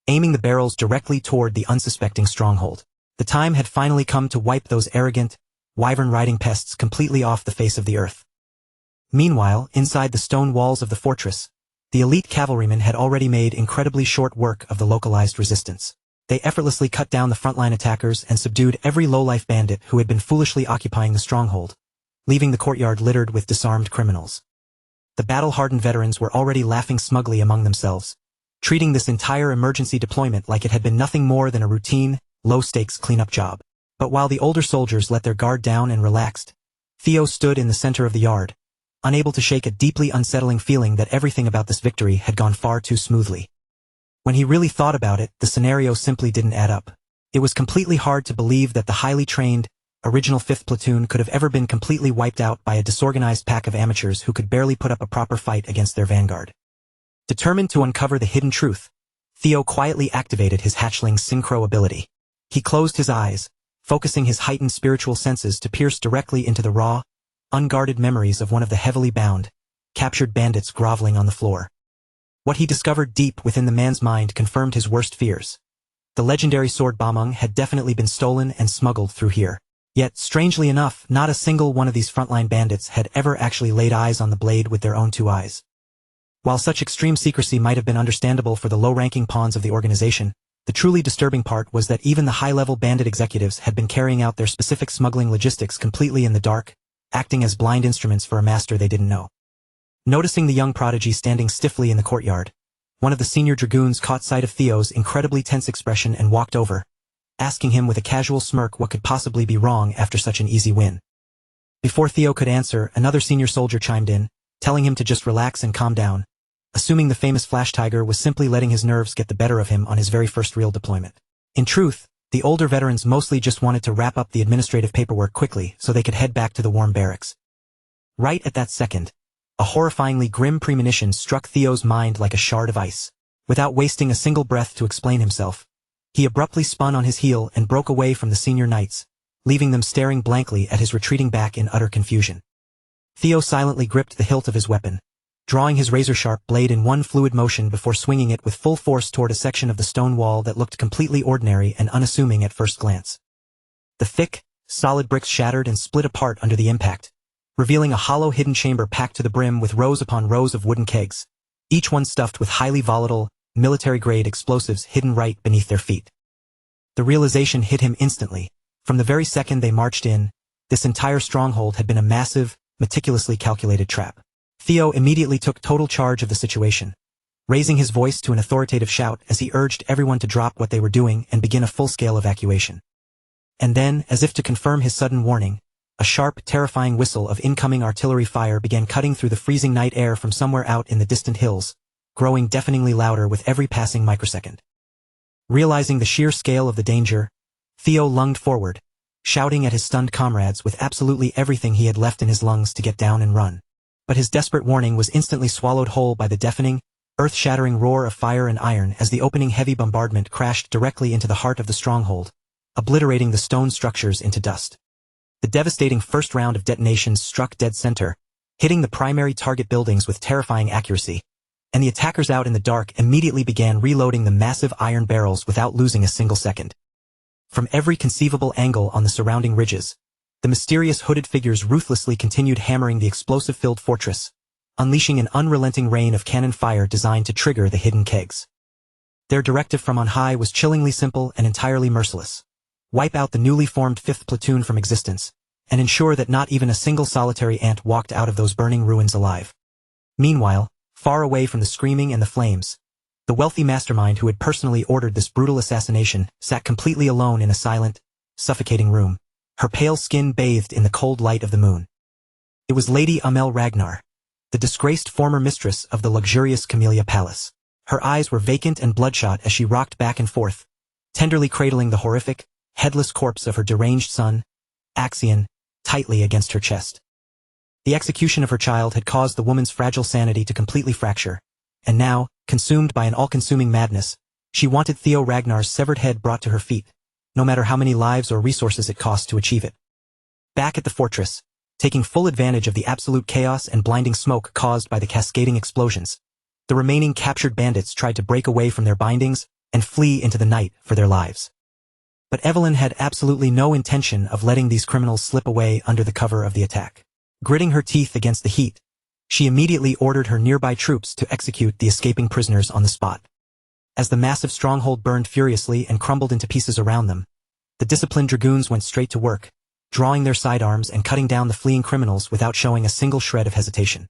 aiming the barrels directly toward the unsuspecting stronghold. The time had finally come to wipe those arrogant, wyvern-riding pests completely off the face of the earth. Meanwhile, inside the stone walls of the fortress, the elite cavalrymen had already made incredibly short work of the localized resistance. They effortlessly cut down the frontline attackers and subdued every low-life bandit who had been foolishly occupying the stronghold, leaving the courtyard littered with disarmed criminals. The battle-hardened veterans were already laughing smugly among themselves, treating this entire emergency deployment like it had been nothing more than a routine, low-stakes cleanup job. But while the older soldiers let their guard down and relaxed, Theo stood in the center of the yard, unable to shake a deeply unsettling feeling that everything about this victory had gone far too smoothly. When he really thought about it, the scenario simply didn't add up. It was completely hard to believe that the highly trained, original 5th platoon could have ever been completely wiped out by a disorganized pack of amateurs who could barely put up a proper fight against their vanguard. Determined to uncover the hidden truth, Theo quietly activated his hatchling's synchro ability. He closed his eyes, focusing his heightened spiritual senses to pierce directly into the raw, unguarded memories of one of the heavily bound, captured bandits groveling on the floor. What he discovered deep within the man's mind confirmed his worst fears. The legendary sword Bameng had definitely been stolen and smuggled through here. Yet, strangely enough, not a single one of these frontline bandits had ever actually laid eyes on the blade with their own two eyes. While such extreme secrecy might have been understandable for the low-ranking pawns of the organization, the truly disturbing part was that even the high-level bandit executives had been carrying out their specific smuggling logistics completely in the dark, acting as blind instruments for a master they didn't know. Noticing the young prodigy standing stiffly in the courtyard, one of the senior dragoons caught sight of Theo's incredibly tense expression and walked over, asking him with a casual smirk what could possibly be wrong after such an easy win. Before Theo could answer, another senior soldier chimed in, telling him to just relax and calm down, assuming the famous Flash Tiger was simply letting his nerves get the better of him on his very first real deployment. In truth, the older veterans mostly just wanted to wrap up the administrative paperwork quickly so they could head back to the warm barracks. Right at that second, a horrifyingly grim premonition struck Theo's mind like a shard of ice. Without wasting a single breath to explain himself, he abruptly spun on his heel and broke away from the senior knights, leaving them staring blankly at his retreating back in utter confusion. Theo silently gripped the hilt of his weapon, drawing his razor-sharp blade in one fluid motion before swinging it with full force toward a section of the stone wall that looked completely ordinary and unassuming at first glance. The thick, solid bricks shattered and split apart under the impact, revealing a hollow hidden chamber packed to the brim with rows upon rows of wooden kegs, each one stuffed with highly volatile, military-grade explosives hidden right beneath their feet. The realization hit him instantly. From the very second they marched in, this entire stronghold had been a massive, meticulously calculated trap. Theo immediately took total charge of the situation, raising his voice to an authoritative shout as he urged everyone to drop what they were doing and begin a full-scale evacuation. And then, as if to confirm his sudden warning, a sharp, terrifying whistle of incoming artillery fire began cutting through the freezing night air from somewhere out in the distant hills, growing deafeningly louder with every passing microsecond. Realizing the sheer scale of the danger, Theo lunged forward, shouting at his stunned comrades with absolutely everything he had left in his lungs to get down and run. But his desperate warning was instantly swallowed whole by the deafening, earth-shattering roar of fire and iron as the opening heavy bombardment crashed directly into the heart of the stronghold, obliterating the stone structures into dust. The devastating first round of detonations struck dead center, hitting the primary target buildings with terrifying accuracy, and the attackers out in the dark immediately began reloading the massive iron barrels without losing a single second. From every conceivable angle on the surrounding ridges, the mysterious hooded figures ruthlessly continued hammering the explosive-filled fortress, unleashing an unrelenting rain of cannon fire designed to trigger the hidden kegs. Their directive from on high was chillingly simple and entirely merciless. Wipe out the newly formed 5th platoon from existence, and ensure that not even a single solitary ant walked out of those burning ruins alive. Meanwhile, far away from the screaming and the flames, the wealthy mastermind who had personally ordered this brutal assassination sat completely alone in a silent, suffocating room, her pale skin bathed in the cold light of the moon. It was Lady Amel Ragnar, the disgraced former mistress of the luxurious Camellia Palace. Her eyes were vacant and bloodshot as she rocked back and forth, tenderly cradling the horrific, headless corpse of her deranged son, Axion, tightly against her chest. The execution of her child had caused the woman's fragile sanity to completely fracture, and now, consumed by an all-consuming madness, she wanted Theo Ragnar's severed head brought to her feet, no matter how many lives or resources it cost to achieve it. Back at the fortress, taking full advantage of the absolute chaos and blinding smoke caused by the cascading explosions, the remaining captured bandits tried to break away from their bindings and flee into the night for their lives. But Evelyn had absolutely no intention of letting these criminals slip away under the cover of the attack. Gritting her teeth against the heat, she immediately ordered her nearby troops to execute the escaping prisoners on the spot. As the massive stronghold burned furiously and crumbled into pieces around them, the disciplined dragoons went straight to work, drawing their sidearms and cutting down the fleeing criminals without showing a single shred of hesitation.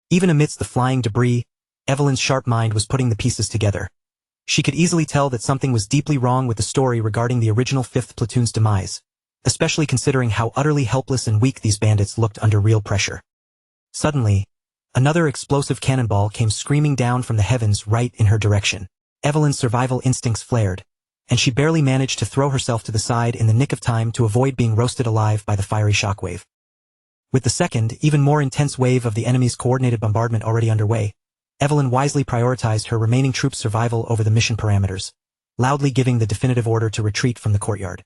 Even amidst the flying debris, Evelyn's sharp mind was putting the pieces together. She could easily tell that something was deeply wrong with the story regarding the original 5th platoon's demise, especially considering how utterly helpless and weak these bandits looked under real pressure. Suddenly, another explosive cannonball came screaming down from the heavens right in her direction. Evelyn's survival instincts flared, and she barely managed to throw herself to the side in the nick of time to avoid being roasted alive by the fiery shockwave. With the second, even more intense wave of the enemy's coordinated bombardment already underway, Evelyn wisely prioritized her remaining troops' survival over the mission parameters, loudly giving the definitive order to retreat from the courtyard.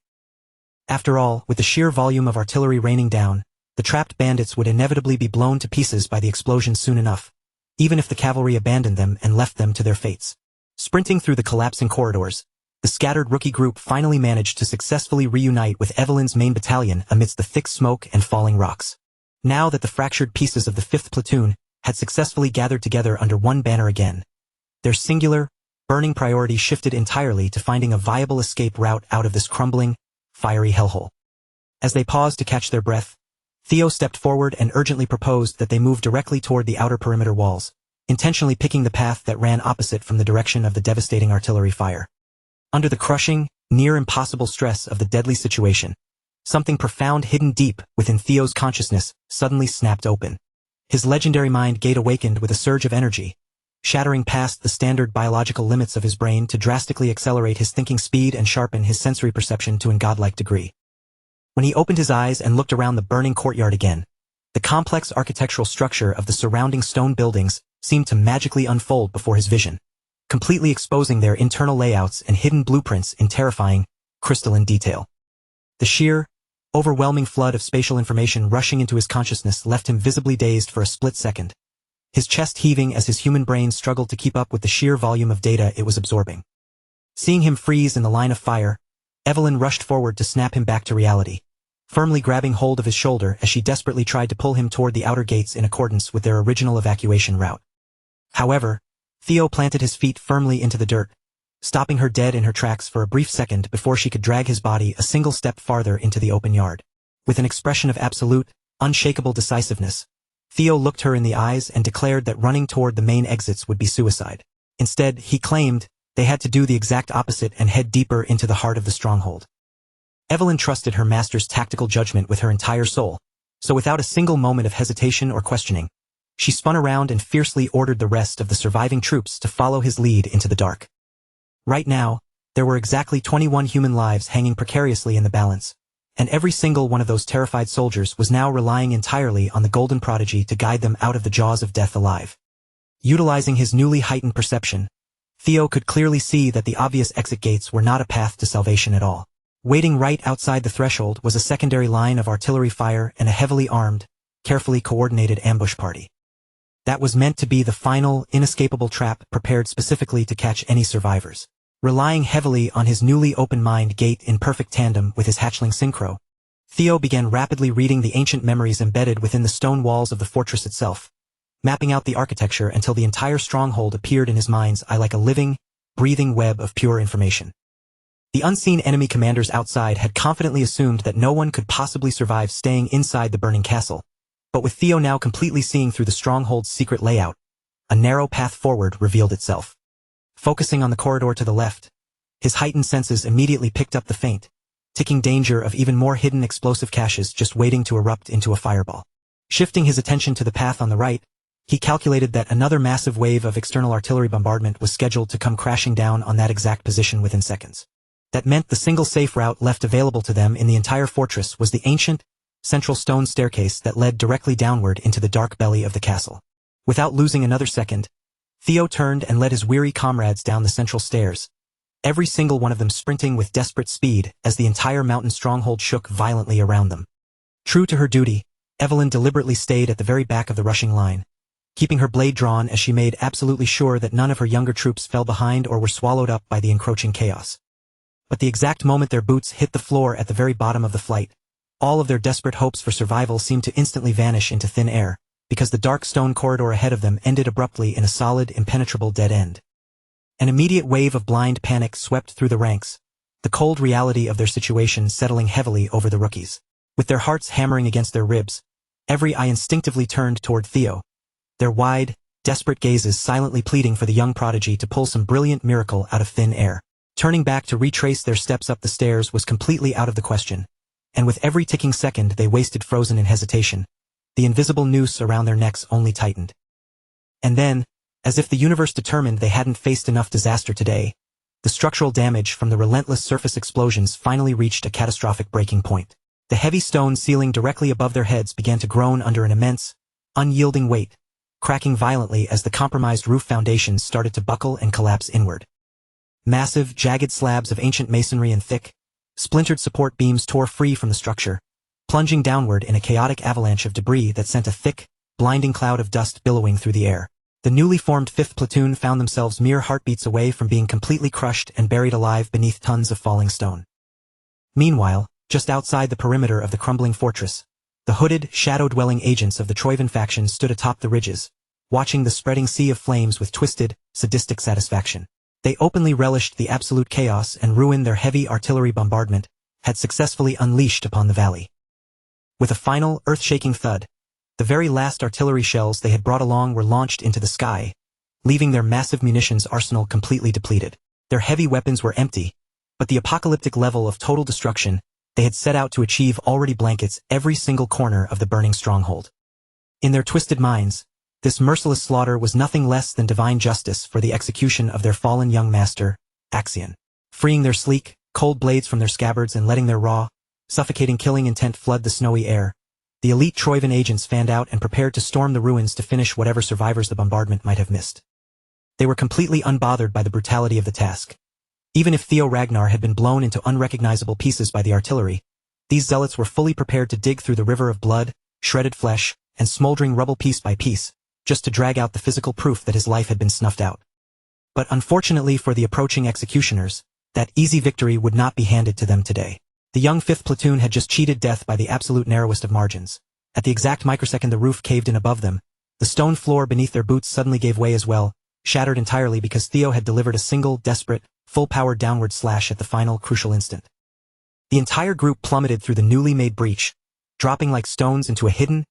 After all, with the sheer volume of artillery raining down, the trapped bandits would inevitably be blown to pieces by the explosion soon enough, even if the cavalry abandoned them and left them to their fates. Sprinting through the collapsing corridors, the scattered rookie group finally managed to successfully reunite with Evelyn's main battalion amidst the thick smoke and falling rocks. Now that the fractured pieces of the 5th platoon had successfully gathered together under one banner again, their singular, burning priority shifted entirely to finding a viable escape route out of this crumbling, fiery hellhole. As they paused to catch their breath, Theo stepped forward and urgently proposed that they move directly toward the outer perimeter walls, intentionally picking the path that ran opposite from the direction of the devastating artillery fire. Under the crushing, near-impossible stress of the deadly situation, something profound hidden deep within Theo's consciousness suddenly snapped open. His legendary mind gate awakened with a surge of energy, shattering past the standard biological limits of his brain to drastically accelerate his thinking speed and sharpen his sensory perception to a godlike degree. When he opened his eyes and looked around the burning courtyard again, the complex architectural structure of the surrounding stone buildings seemed to magically unfold before his vision, completely exposing their internal layouts and hidden blueprints in terrifying, crystalline detail. The sheer, overwhelming flood of spatial information rushing into his consciousness left him visibly dazed for a split second, his chest heaving as his human brain struggled to keep up with the sheer volume of data it was absorbing. Seeing him freeze in the line of fire, Evelyn rushed forward to snap him back to reality, firmly grabbing hold of his shoulder as she desperately tried to pull him toward the outer gates in accordance with their original evacuation route. However, Theo planted his feet firmly into the dirt, stopping her dead in her tracks for a brief second before she could drag his body a single step farther into the open yard. With an expression of absolute, unshakable decisiveness, Theo looked her in the eyes and declared that running toward the main exits would be suicide. Instead, he claimed they had to do the exact opposite and head deeper into the heart of the stronghold. Evelyn trusted her master's tactical judgment with her entire soul, so without a single moment of hesitation or questioning, she spun around and fiercely ordered the rest of the surviving troops to follow his lead into the dark. Right now, there were exactly 21 human lives hanging precariously in the balance, and every single one of those terrified soldiers was now relying entirely on the golden prodigy to guide them out of the jaws of death alive. Utilizing his newly heightened perception, Theo could clearly see that the obvious exit gates were not a path to salvation at all. Waiting right outside the threshold was a secondary line of artillery fire and a heavily armed, carefully coordinated ambush party. That was meant to be the final, inescapable trap prepared specifically to catch any survivors. Relying heavily on his newly open mind gait in perfect tandem with his hatchling synchro, Theo began rapidly reading the ancient memories embedded within the stone walls of the fortress itself, mapping out the architecture until the entire stronghold appeared in his mind's eye like a living, breathing web of pure information. The unseen enemy commanders outside had confidently assumed that no one could possibly survive staying inside the burning castle, but with Theo now completely seeing through the stronghold's secret layout, a narrow path forward revealed itself. Focusing on the corridor to the left, his heightened senses immediately picked up the faint, ticking danger of even more hidden explosive caches just waiting to erupt into a fireball. Shifting his attention to the path on the right, he calculated that another massive wave of external artillery bombardment was scheduled to come crashing down on that exact position within seconds. That meant the single safe route left available to them in the entire fortress was the ancient, central stone staircase that led directly downward into the dark belly of the castle. Without losing another second, Theo turned and led his weary comrades down the central stairs, every single one of them sprinting with desperate speed as the entire mountain stronghold shook violently around them. True to her duty, Evelyn deliberately stayed at the very back of the rushing line, keeping her blade drawn as she made absolutely sure that none of her younger troops fell behind or were swallowed up by the encroaching chaos. But the exact moment their boots hit the floor at the very bottom of the flight, all of their desperate hopes for survival seemed to instantly vanish into thin air, because the dark stone corridor ahead of them ended abruptly in a solid, impenetrable dead end. An immediate wave of blind panic swept through the ranks, the cold reality of their situation settling heavily over the rookies. With their hearts hammering against their ribs, every eye instinctively turned toward Theo, their wide, desperate gazes silently pleading for the young prodigy to pull some brilliant miracle out of thin air. Turning back to retrace their steps up the stairs was completely out of the question, and with every ticking second they wasted frozen in hesitation, the invisible noose around their necks only tightened. And then, as if the universe determined they hadn't faced enough disaster today, the structural damage from the relentless surface explosions finally reached a catastrophic breaking point. The heavy stone ceiling directly above their heads began to groan under an immense, unyielding weight, cracking violently as the compromised roof foundations started to buckle and collapse inward. Massive, jagged slabs of ancient masonry and thick, splintered support beams tore free from the structure, plunging downward in a chaotic avalanche of debris that sent a thick, blinding cloud of dust billowing through the air. The newly formed 5th Platoon found themselves mere heartbeats away from being completely crushed and buried alive beneath tons of falling stone. Meanwhile, just outside the perimeter of the crumbling fortress, the hooded, shadow-dwelling agents of the Troivan faction stood atop the ridges, watching the spreading sea of flames with twisted, sadistic satisfaction. They openly relished the absolute chaos and ruin their heavy artillery bombardment had successfully unleashed upon the valley. With a final, earth-shaking thud, the very last artillery shells they had brought along were launched into the sky, leaving their massive munitions arsenal completely depleted. Their heavy weapons were empty, but the apocalyptic level of total destruction they had set out to achieve already blankets every single corner of the burning stronghold. In their twisted minds, this merciless slaughter was nothing less than divine justice for the execution of their fallen young master, Axion. Freeing their sleek, cold blades from their scabbards and letting their raw, suffocating killing intent flood the snowy air, the elite Troivan agents fanned out and prepared to storm the ruins to finish whatever survivors the bombardment might have missed. They were completely unbothered by the brutality of the task. Even if Theo Ragnar had been blown into unrecognizable pieces by the artillery, these zealots were fully prepared to dig through the river of blood, shredded flesh, and smoldering rubble piece by piece, just to drag out the physical proof that his life had been snuffed out. But unfortunately for the approaching executioners, that easy victory would not be handed to them today. The young 5th Platoon had just cheated death by the absolute narrowest of margins. At the exact microsecond the roof caved in above them, the stone floor beneath their boots suddenly gave way as well, shattered entirely because Theo had delivered a single, desperate, full-powered downward slash at the final, crucial instant. The entire group plummeted through the newly made breach, dropping like stones into a hidden,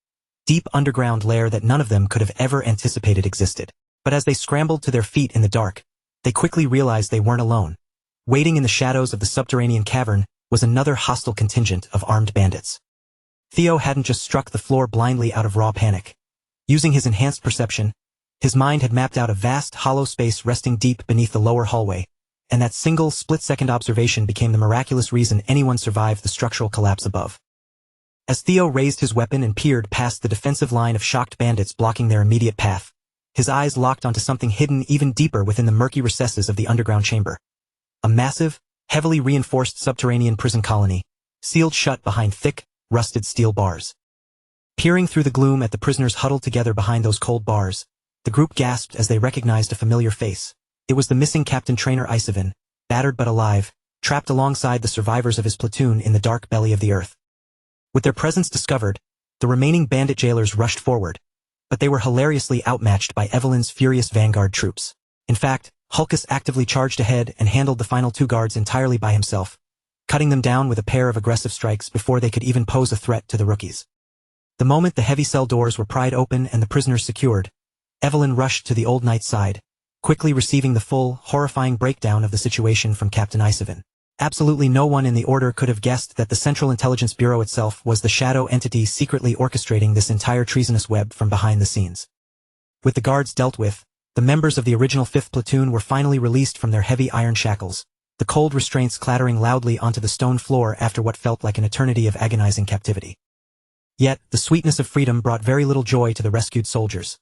deep underground lair that none of them could have ever anticipated existed. But as they scrambled to their feet in the dark, they quickly realized they weren't alone. Waiting in the shadows of the subterranean cavern was another hostile contingent of armed bandits. Theo hadn't just struck the floor blindly out of raw panic. Using his enhanced perception, his mind had mapped out a vast, hollow space resting deep beneath the lower hallway, and that single, split-second observation became the miraculous reason anyone survived the structural collapse above. As Theo raised his weapon and peered past the defensive line of shocked bandits blocking their immediate path, his eyes locked onto something hidden even deeper within the murky recesses of the underground chamber. A massive, heavily reinforced subterranean prison colony, sealed shut behind thick, rusted steel bars. Peering through the gloom at the prisoners huddled together behind those cold bars, the group gasped as they recognized a familiar face. It was the missing Captain Trainer Isavin, battered but alive, trapped alongside the survivors of his platoon in the dark belly of the earth. With their presence discovered, the remaining bandit jailers rushed forward, but they were hilariously outmatched by Evelyn's furious vanguard troops. In fact, Hulkus actively charged ahead and handled the final 2 guards entirely by himself, cutting them down with a pair of aggressive strikes before they could even pose a threat to the rookies. The moment the heavy cell doors were pried open and the prisoners secured, Evelyn rushed to the old knight's side, quickly receiving the full, horrifying breakdown of the situation from Captain Isavin. Absolutely no one in the Order could have guessed that the Central Intelligence Bureau itself was the shadow entity secretly orchestrating this entire treasonous web from behind the scenes. With the guards dealt with, the members of the original 5th Platoon were finally released from their heavy iron shackles, the cold restraints clattering loudly onto the stone floor after what felt like an eternity of agonizing captivity. Yet, the sweetness of freedom brought very little joy to the rescued soldiers.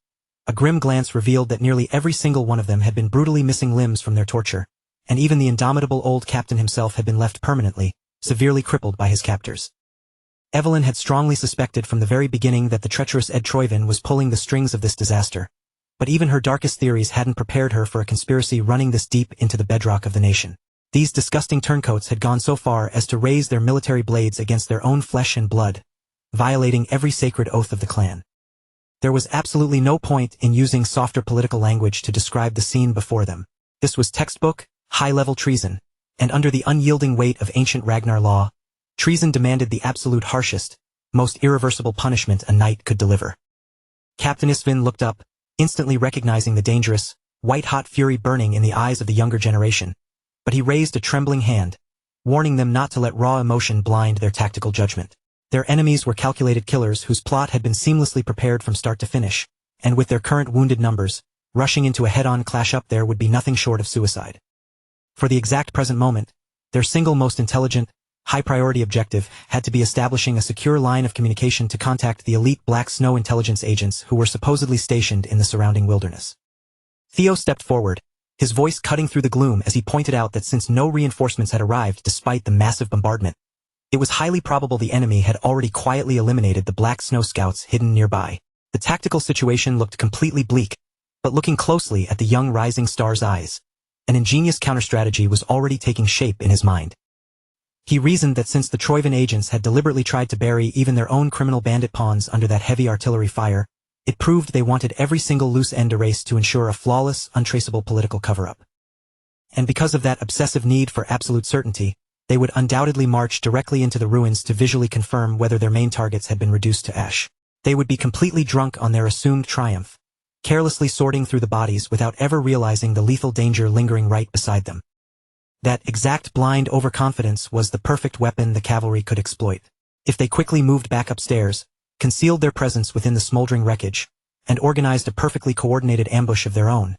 A grim glance revealed that nearly every single one of them had been brutally missing limbs from their torture, and even the indomitable old captain himself had been left permanently, severely crippled by his captors. Evelyn had strongly suspected from the very beginning that the treacherous Ed Troyvin was pulling the strings of this disaster, but even her darkest theories hadn't prepared her for a conspiracy running this deep into the bedrock of the nation. These disgusting turncoats had gone so far as to raise their military blades against their own flesh and blood, violating every sacred oath of the clan. There was absolutely no point in using softer political language to describe the scene before them. This was textbook, high-level treason, and under the unyielding weight of ancient Ragnar law, treason demanded the absolute harshest, most irreversible punishment a knight could deliver. Captain Isvin looked up, instantly recognizing the dangerous, white-hot fury burning in the eyes of the younger generation, but he raised a trembling hand, warning them not to let raw emotion blind their tactical judgment. Their enemies were calculated killers whose plot had been seamlessly prepared from start to finish, and with their current wounded numbers, rushing into a head-on clash up there would be nothing short of suicide. For the exact present moment, their single most intelligent, high-priority objective had to be establishing a secure line of communication to contact the elite Black Snow intelligence agents who were supposedly stationed in the surrounding wilderness. Theo stepped forward, his voice cutting through the gloom as he pointed out that since no reinforcements had arrived despite the massive bombardment, it was highly probable the enemy had already quietly eliminated the Black Snow scouts hidden nearby. The tactical situation looked completely bleak, but looking closely at the young rising star's eyes, an ingenious counter-strategy was already taking shape in his mind. He reasoned that since the Troyvin agents had deliberately tried to bury even their own criminal bandit pawns under that heavy artillery fire, it proved they wanted every single loose end erased to ensure a flawless, untraceable political cover-up. And because of that obsessive need for absolute certainty, they would undoubtedly march directly into the ruins to visually confirm whether their main targets had been reduced to ash. They would be completely drunk on their assumed triumph, carelessly sorting through the bodies without ever realizing the lethal danger lingering right beside them. That exact blind overconfidence was the perfect weapon the cavalry could exploit. If they quickly moved back upstairs, concealed their presence within the smoldering wreckage, and organized a perfectly coordinated ambush of their own,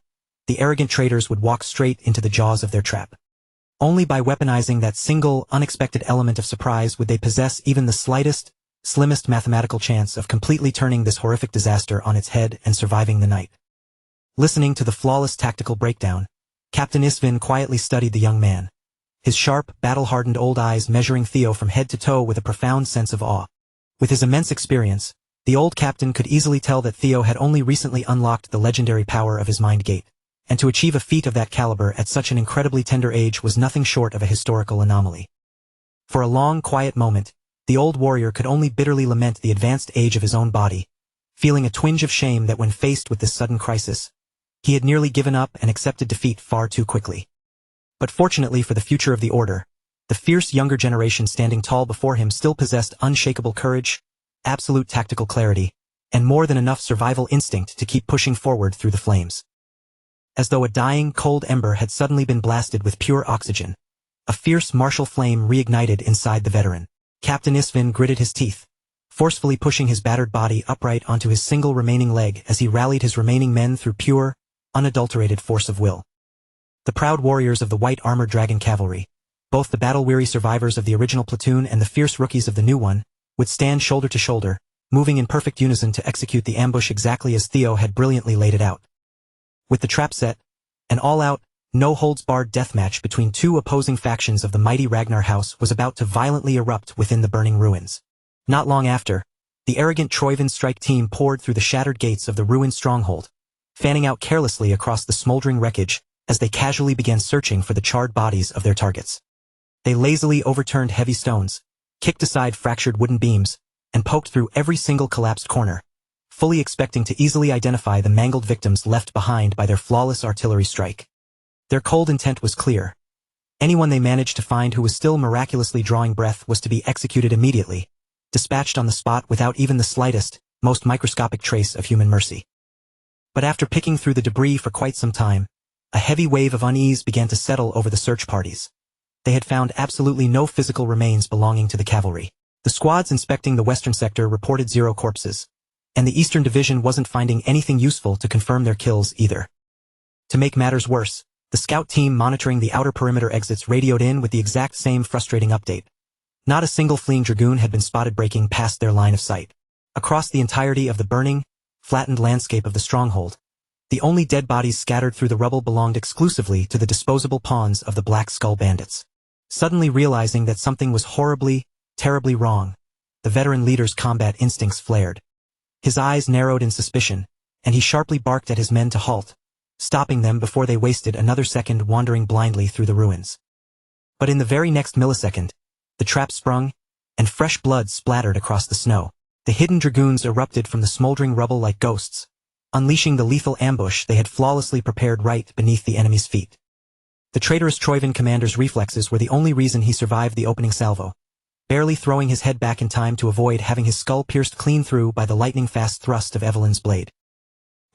the arrogant traitors would walk straight into the jaws of their trap. Only by weaponizing that single, unexpected element of surprise would they possess even the slimmest mathematical chance of completely turning this horrific disaster on its head and surviving the night. Listening to the flawless tactical breakdown, Captain Isvin quietly studied the young man, his sharp, battle-hardened old eyes measuring Theo from head to toe with a profound sense of awe. With his immense experience, the old captain could easily tell that Theo had only recently unlocked the legendary power of his mind gate, and to achieve a feat of that caliber at such an incredibly tender age was nothing short of a historical anomaly. For a long, quiet moment, the old warrior could only bitterly lament the advanced age of his own body, feeling a twinge of shame that when faced with this sudden crisis, he had nearly given up and accepted defeat far too quickly. But fortunately for the future of the Order, the fierce younger generation standing tall before him still possessed unshakable courage, absolute tactical clarity, and more than enough survival instinct to keep pushing forward through the flames. As though a dying, cold ember had suddenly been blasted with pure oxygen, a fierce martial flame reignited inside the veteran. Captain Isvin gritted his teeth, forcefully pushing his battered body upright onto his single remaining leg as he rallied his remaining men through pure, unadulterated force of will. The proud warriors of the white armored dragon cavalry, both the battle-weary survivors of the original platoon and the fierce rookies of the new one, would stand shoulder to shoulder, moving in perfect unison to execute the ambush exactly as Theo had brilliantly laid it out. With the trap set, an all-out, no-holds-barred deathmatch between two opposing factions of the mighty Ragnar house was about to violently erupt within the burning ruins. Not long after, The arrogant Troivan strike team poured through the shattered gates of the ruined stronghold, fanning out carelessly across the smoldering wreckage as they casually began searching for the charred bodies of their targets. They lazily overturned heavy stones, kicked aside fractured wooden beams, and poked through every single collapsed corner, fully expecting to easily identify the mangled victims left behind by their flawless artillery strike. Their cold intent was clear. Anyone they managed to find who was still miraculously drawing breath was to be executed immediately, dispatched on the spot without even the slightest, most microscopic trace of human mercy. But after picking through the debris for quite some time, a heavy wave of unease began to settle over the search parties. They had found absolutely no physical remains belonging to the cavalry. The squads inspecting the western sector reported 0 corpses, and the eastern division wasn't finding anything useful to confirm their kills either. To make matters worse, the scout team monitoring the outer perimeter exits radioed in with the exact same frustrating update. Not a single fleeing dragoon had been spotted breaking past their line of sight. Across the entirety of the burning, flattened landscape of the stronghold, the only dead bodies scattered through the rubble belonged exclusively to the disposable pawns of the Black Skull bandits. Suddenly realizing that something was horribly, terribly wrong, the veteran leader's combat instincts flared. His eyes narrowed in suspicion, and he sharply barked at his men to halt, stopping them before they wasted another second wandering blindly through the ruins. But in the very next millisecond, the trap sprung, and fresh blood splattered across the snow. The hidden dragoons erupted from the smoldering rubble like ghosts, unleashing the lethal ambush they had flawlessly prepared right beneath the enemy's feet. The traitorous Troivan commander's reflexes were the only reason he survived the opening salvo, barely throwing his head back in time to avoid having his skull pierced clean through by the lightning-fast thrust of Evelyn's blade.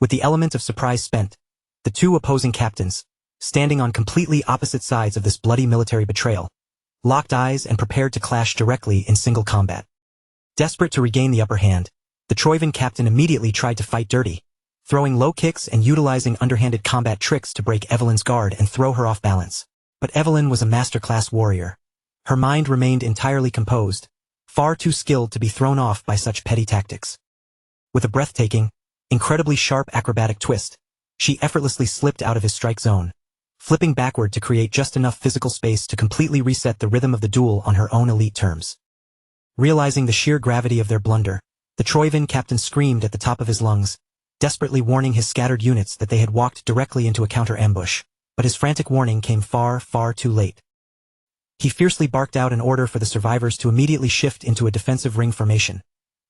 With the element of surprise spent, the 2 opposing captains, standing on completely opposite sides of this bloody military betrayal, locked eyes and prepared to clash directly in single combat. Desperate to regain the upper hand, the Troivan captain immediately tried to fight dirty, throwing low kicks and utilizing underhanded combat tricks to break Evelyn's guard and throw her off balance. But Evelyn was a masterclass warrior. Her mind remained entirely composed, far too skilled to be thrown off by such petty tactics. With a breathtaking, incredibly sharp acrobatic twist, she effortlessly slipped out of his strike zone, flipping backward to create just enough physical space to completely reset the rhythm of the duel on her own elite terms. Realizing the sheer gravity of their blunder, the Troivan captain screamed at the top of his lungs, desperately warning his scattered units that they had walked directly into a counter-ambush, but his frantic warning came far, far too late. He fiercely barked out an order for the survivors to immediately shift into a defensive ring formation.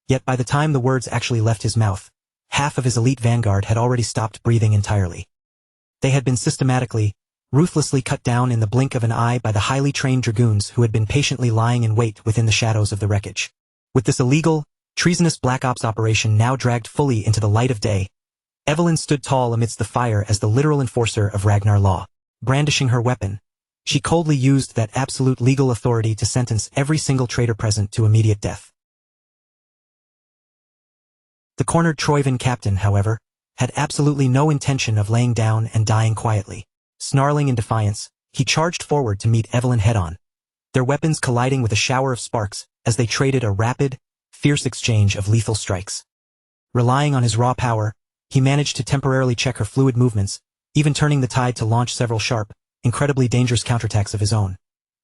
Yet by the time the words actually left his mouth, half of his elite vanguard had already stopped breathing entirely. They had been systematically, ruthlessly cut down in the blink of an eye by the highly trained dragoons who had been patiently lying in wait within the shadows of the wreckage. With this illegal, treasonous Black Ops operation now dragged fully into the light of day, Evelyn stood tall amidst the fire as the literal enforcer of Ragnar law. Brandishing her weapon, she coldly used that absolute legal authority to sentence every single traitor present to immediate death. The cornered Troivan captain, however, had absolutely no intention of laying down and dying quietly. Snarling in defiance, he charged forward to meet Evelyn head-on, their weapons colliding with a shower of sparks as they traded a rapid, fierce exchange of lethal strikes. Relying on his raw power, he managed to temporarily check her fluid movements, even turning the tide to launch several sharp, incredibly dangerous counterattacks of his own,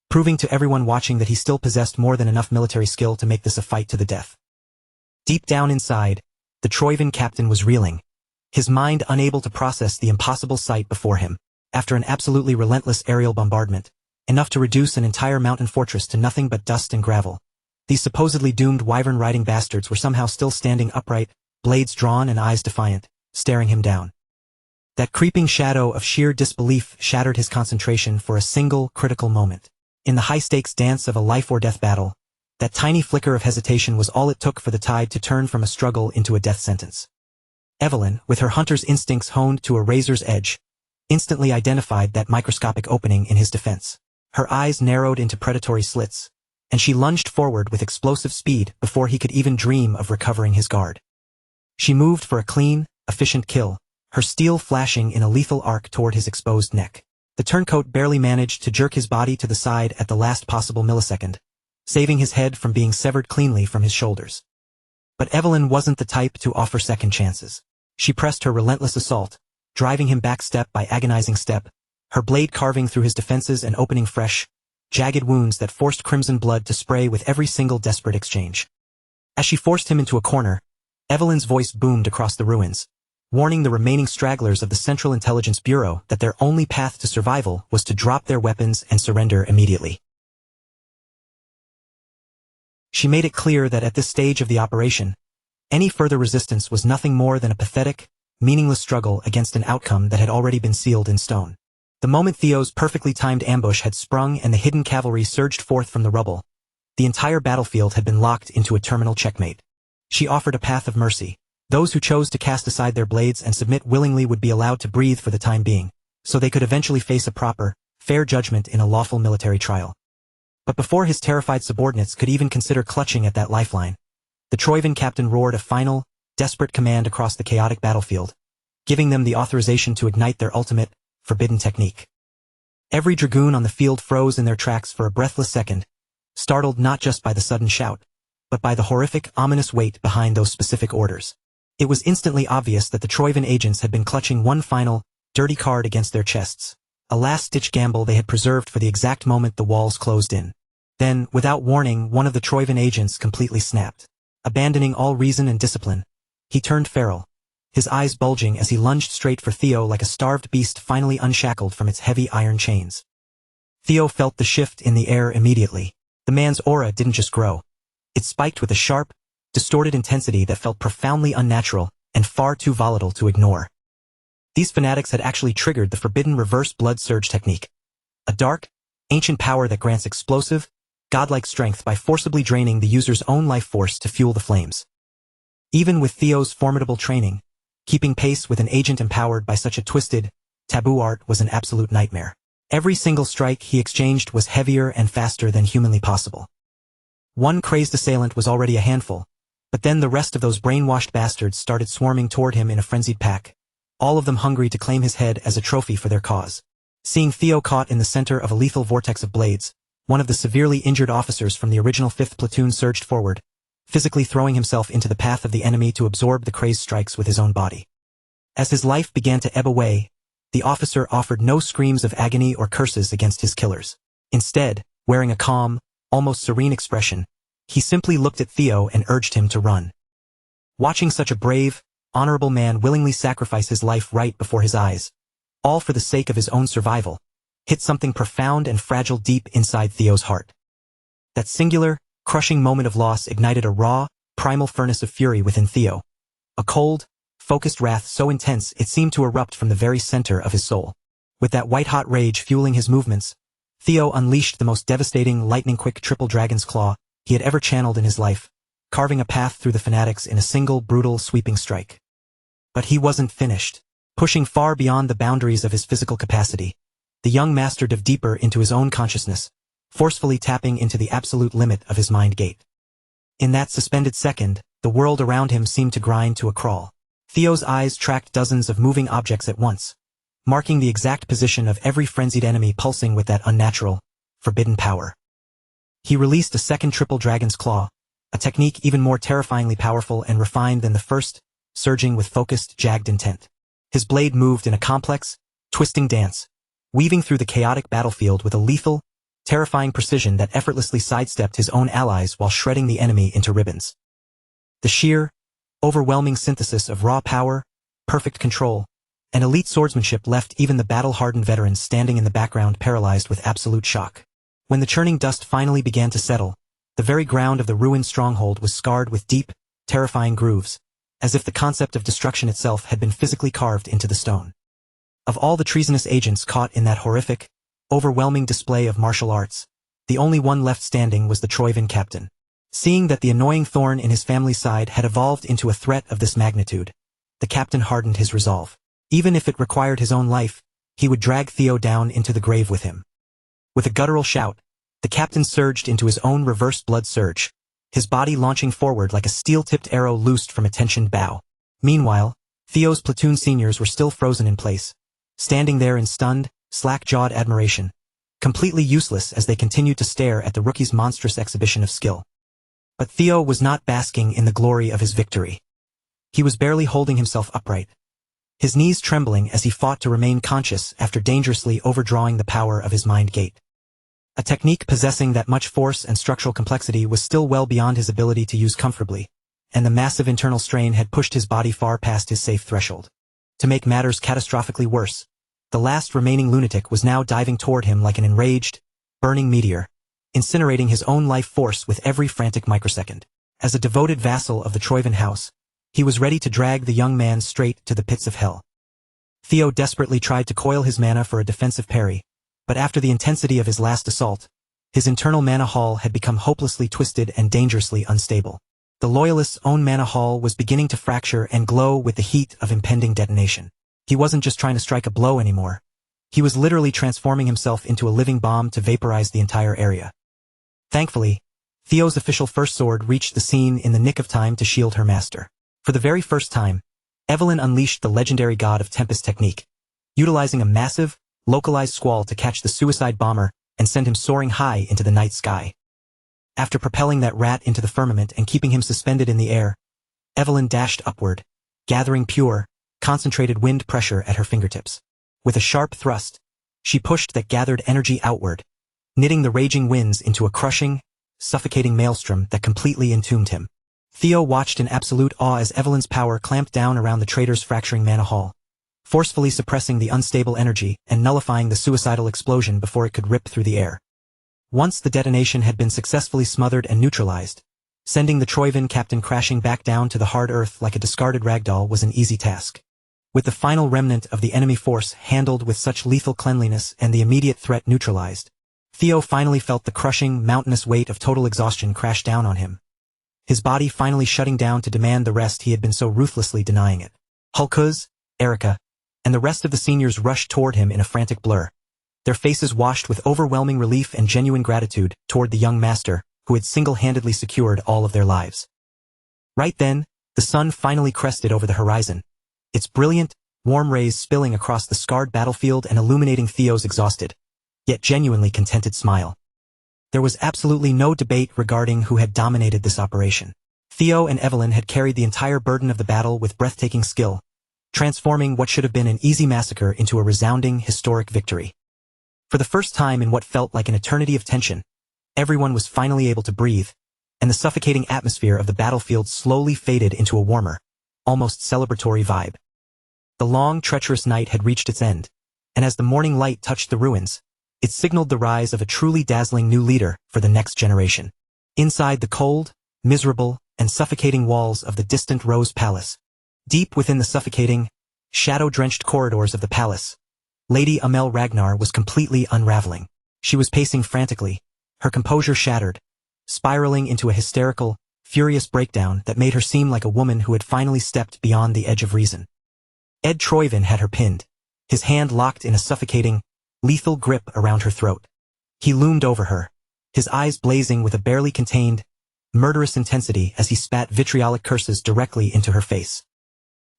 proving to everyone watching that he still possessed more than enough military skill to make this a fight to the death. Deep down inside, the Troivan captain was reeling, his mind unable to process the impossible sight before him. After an absolutely relentless aerial bombardment, enough to reduce an entire mountain fortress to nothing but dust and gravel, these supposedly doomed wyvern-riding bastards were somehow still standing upright, blades drawn and eyes defiant, staring him down. That creeping shadow of sheer disbelief shattered his concentration for a single, critical moment. In the high-stakes dance of a life-or-death battle, that tiny flicker of hesitation was all it took for the tide to turn from a struggle into a death sentence. Evelyn, with her hunter's instincts honed to a razor's edge, instantly identified that microscopic opening in his defense. Her eyes narrowed into predatory slits, and she lunged forward with explosive speed before he could even dream of recovering his guard. She moved for a clean, efficient kill, her steel flashing in a lethal arc toward his exposed neck. The turncoat barely managed to jerk his body to the side at the last possible millisecond, saving his head from being severed cleanly from his shoulders. But Evelyn wasn't the type to offer second chances. She pressed her relentless assault, driving him back step by agonizing step, her blade carving through his defenses and opening fresh, jagged wounds that forced crimson blood to spray with every single desperate exchange. As she forced him into a corner, Evelyn's voice boomed across the ruins, warning the remaining stragglers of the Central Intelligence Bureau that their only path to survival was to drop their weapons and surrender immediately. She made it clear that at this stage of the operation, any further resistance was nothing more than a pathetic, meaningless struggle against an outcome that had already been sealed in stone. The moment Theo's perfectly timed ambush had sprung and the hidden cavalry surged forth from the rubble, the entire battlefield had been locked into a terminal checkmate. She offered a path of mercy. Those who chose to cast aside their blades and submit willingly would be allowed to breathe for the time being, so they could eventually face a proper, fair judgment in a lawful military trial. But before his terrified subordinates could even consider clutching at that lifeline, the Troivan captain roared a final, desperate command across the chaotic battlefield, giving them the authorization to ignite their ultimate, forbidden technique. Every dragoon on the field froze in their tracks for a breathless second, startled not just by the sudden shout, but by the horrific, ominous weight behind those specific orders. It was instantly obvious that the Troivan agents had been clutching one final, dirty card against their chests, a last-ditch gamble they had preserved for the exact moment the walls closed in. Then, without warning, one of the Troivan agents completely snapped. Abandoning all reason and discipline, he turned feral, his eyes bulging as he lunged straight for Theo like a starved beast finally unshackled from its heavy iron chains. Theo felt the shift in the air immediately. The man's aura didn't just grow. It spiked with a sharp, distorted intensity that felt profoundly unnatural and far too volatile to ignore. These fanatics had actually triggered the forbidden reverse blood surge technique, a dark, ancient power that grants explosive, godlike strength by forcibly draining the user's own life force to fuel the flames. Even with Theo's formidable training, keeping pace with an agent empowered by such a twisted, taboo art was an absolute nightmare. Every single strike he exchanged was heavier and faster than humanly possible. One crazed assailant was already a handful, but then the rest of those brainwashed bastards started swarming toward him in a frenzied pack, all of them hungry to claim his head as a trophy for their cause. Seeing Theo caught in the center of a lethal vortex of blades, one of the severely injured officers from the original 5th platoon surged forward, physically throwing himself into the path of the enemy to absorb the crazed strikes with his own body. As his life began to ebb away, the officer offered no screams of agony or curses against his killers. Instead, wearing a calm, almost serene expression, he simply looked at Theo and urged him to run. Watching such a brave, honorable man willingly sacrifice his life right before his eyes, all for the sake of his own survival, hit something profound and fragile deep inside Theo's heart. That singular, crushing moment of loss ignited a raw, primal furnace of fury within Theo, a cold, focused wrath so intense it seemed to erupt from the very center of his soul. With that white-hot rage fueling his movements, Theo unleashed the most devastating, lightning-quick triple dragon's claw he had ever channeled in his life, carving a path through the fanatics in a single, brutal, sweeping strike. But he wasn't finished. Pushing far beyond the boundaries of his physical capacity, the young master dove deeper into his own consciousness, forcefully tapping into the absolute limit of his mind gate. In that suspended second, the world around him seemed to grind to a crawl. Theo's eyes tracked dozens of moving objects at once, marking the exact position of every frenzied enemy pulsing with that unnatural, forbidden power. He released a second triple dragon's claw, a technique even more terrifyingly powerful and refined than the first, surging with focused, jagged intent. His blade moved in a complex, twisting dance, weaving through the chaotic battlefield with a lethal, terrifying precision that effortlessly sidestepped his own allies while shredding the enemy into ribbons. The sheer, overwhelming synthesis of raw power, perfect control, and elite swordsmanship left even the battle-hardened veterans standing in the background paralyzed with absolute shock. When the churning dust finally began to settle, the very ground of the ruined stronghold was scarred with deep, terrifying grooves, as if the concept of destruction itself had been physically carved into the stone. Of all the treasonous agents caught in that horrific, overwhelming display of martial arts, the only one left standing was the Troivan captain. Seeing that the annoying thorn in his family's side had evolved into a threat of this magnitude, the captain hardened his resolve. Even if it required his own life, he would drag Theo down into the grave with him. With a guttural shout, the captain surged into his own reverse blood surge, his body launching forward like a steel-tipped arrow loosed from a tensioned bow. Meanwhile, Theo's platoon seniors were still frozen in place, standing there in stunned, slack-jawed admiration, completely useless as they continued to stare at the rookie's monstrous exhibition of skill. But Theo was not basking in the glory of his victory. He was barely holding himself upright, his knees trembling as he fought to remain conscious after dangerously overdrawing the power of his mind gate. A technique possessing that much force and structural complexity was still well beyond his ability to use comfortably, and the massive internal strain had pushed his body far past his safe threshold. To make matters catastrophically worse, the last remaining lunatic was now diving toward him like an enraged, burning meteor, incinerating his own life force with every frantic microsecond. As a devoted vassal of the Troivan house, he was ready to drag the young man straight to the pits of hell. Theo desperately tried to coil his mana for a defensive parry, but after the intensity of his last assault, his internal mana hall had become hopelessly twisted and dangerously unstable. The Loyalist's own mana hall was beginning to fracture and glow with the heat of impending detonation. He wasn't just trying to strike a blow anymore. He was literally transforming himself into a living bomb to vaporize the entire area. Thankfully, Theo's official first sword reached the scene in the nick of time to shield her master. For the very first time, Evelyn unleashed the legendary God of Tempest technique, utilizing a massive, localized squall to catch the suicide bomber and send him soaring high into the night sky. After propelling that rat into the firmament and keeping him suspended in the air, Evelyn dashed upward, gathering pure, concentrated wind pressure at her fingertips. With a sharp thrust, she pushed that gathered energy outward, knitting the raging winds into a crushing, suffocating maelstrom that completely entombed him. Theo watched in absolute awe as Evelyn's power clamped down around the traitor's fracturing mana hall, forcefully suppressing the unstable energy and nullifying the suicidal explosion before it could rip through the air. Once the detonation had been successfully smothered and neutralized, sending the Troivan captain crashing back down to the hard earth like a discarded ragdoll was an easy task. With the final remnant of the enemy force handled with such lethal cleanliness and the immediate threat neutralized, Theo finally felt the crushing, mountainous weight of total exhaustion crash down on him. His body finally shutting down to demand the rest he had been so ruthlessly denying it. Hulkuz, Erica, and the rest of the seniors rushed toward him in a frantic blur, their faces washed with overwhelming relief and genuine gratitude toward the young master who had single-handedly secured all of their lives. Right then, the sun finally crested over the horizon, its brilliant, warm rays spilling across the scarred battlefield and illuminating Theo's exhausted, yet genuinely contented smile. There was absolutely no debate regarding who had dominated this operation. Theo and Evelyn had carried the entire burden of the battle with breathtaking skill, transforming what should have been an easy massacre into a resounding, historic victory. For the first time in what felt like an eternity of tension, everyone was finally able to breathe, and the suffocating atmosphere of the battlefield slowly faded into a warmer, almost celebratory vibe. The long, treacherous night had reached its end, and as the morning light touched the ruins, it signaled the rise of a truly dazzling new leader for the next generation. Inside the cold, miserable, and suffocating walls of the distant Rose Palace, deep within the suffocating, shadow-drenched corridors of the palace, Lady Amel Ragnar was completely unraveling. She was pacing frantically, her composure shattered, spiraling into a hysterical, furious breakdown that made her seem like a woman who had finally stepped beyond the edge of reason. Ed Troivan had her pinned, his hand locked in a suffocating, lethal grip around her throat. He loomed over her, his eyes blazing with a barely contained, murderous intensity as he spat vitriolic curses directly into her face.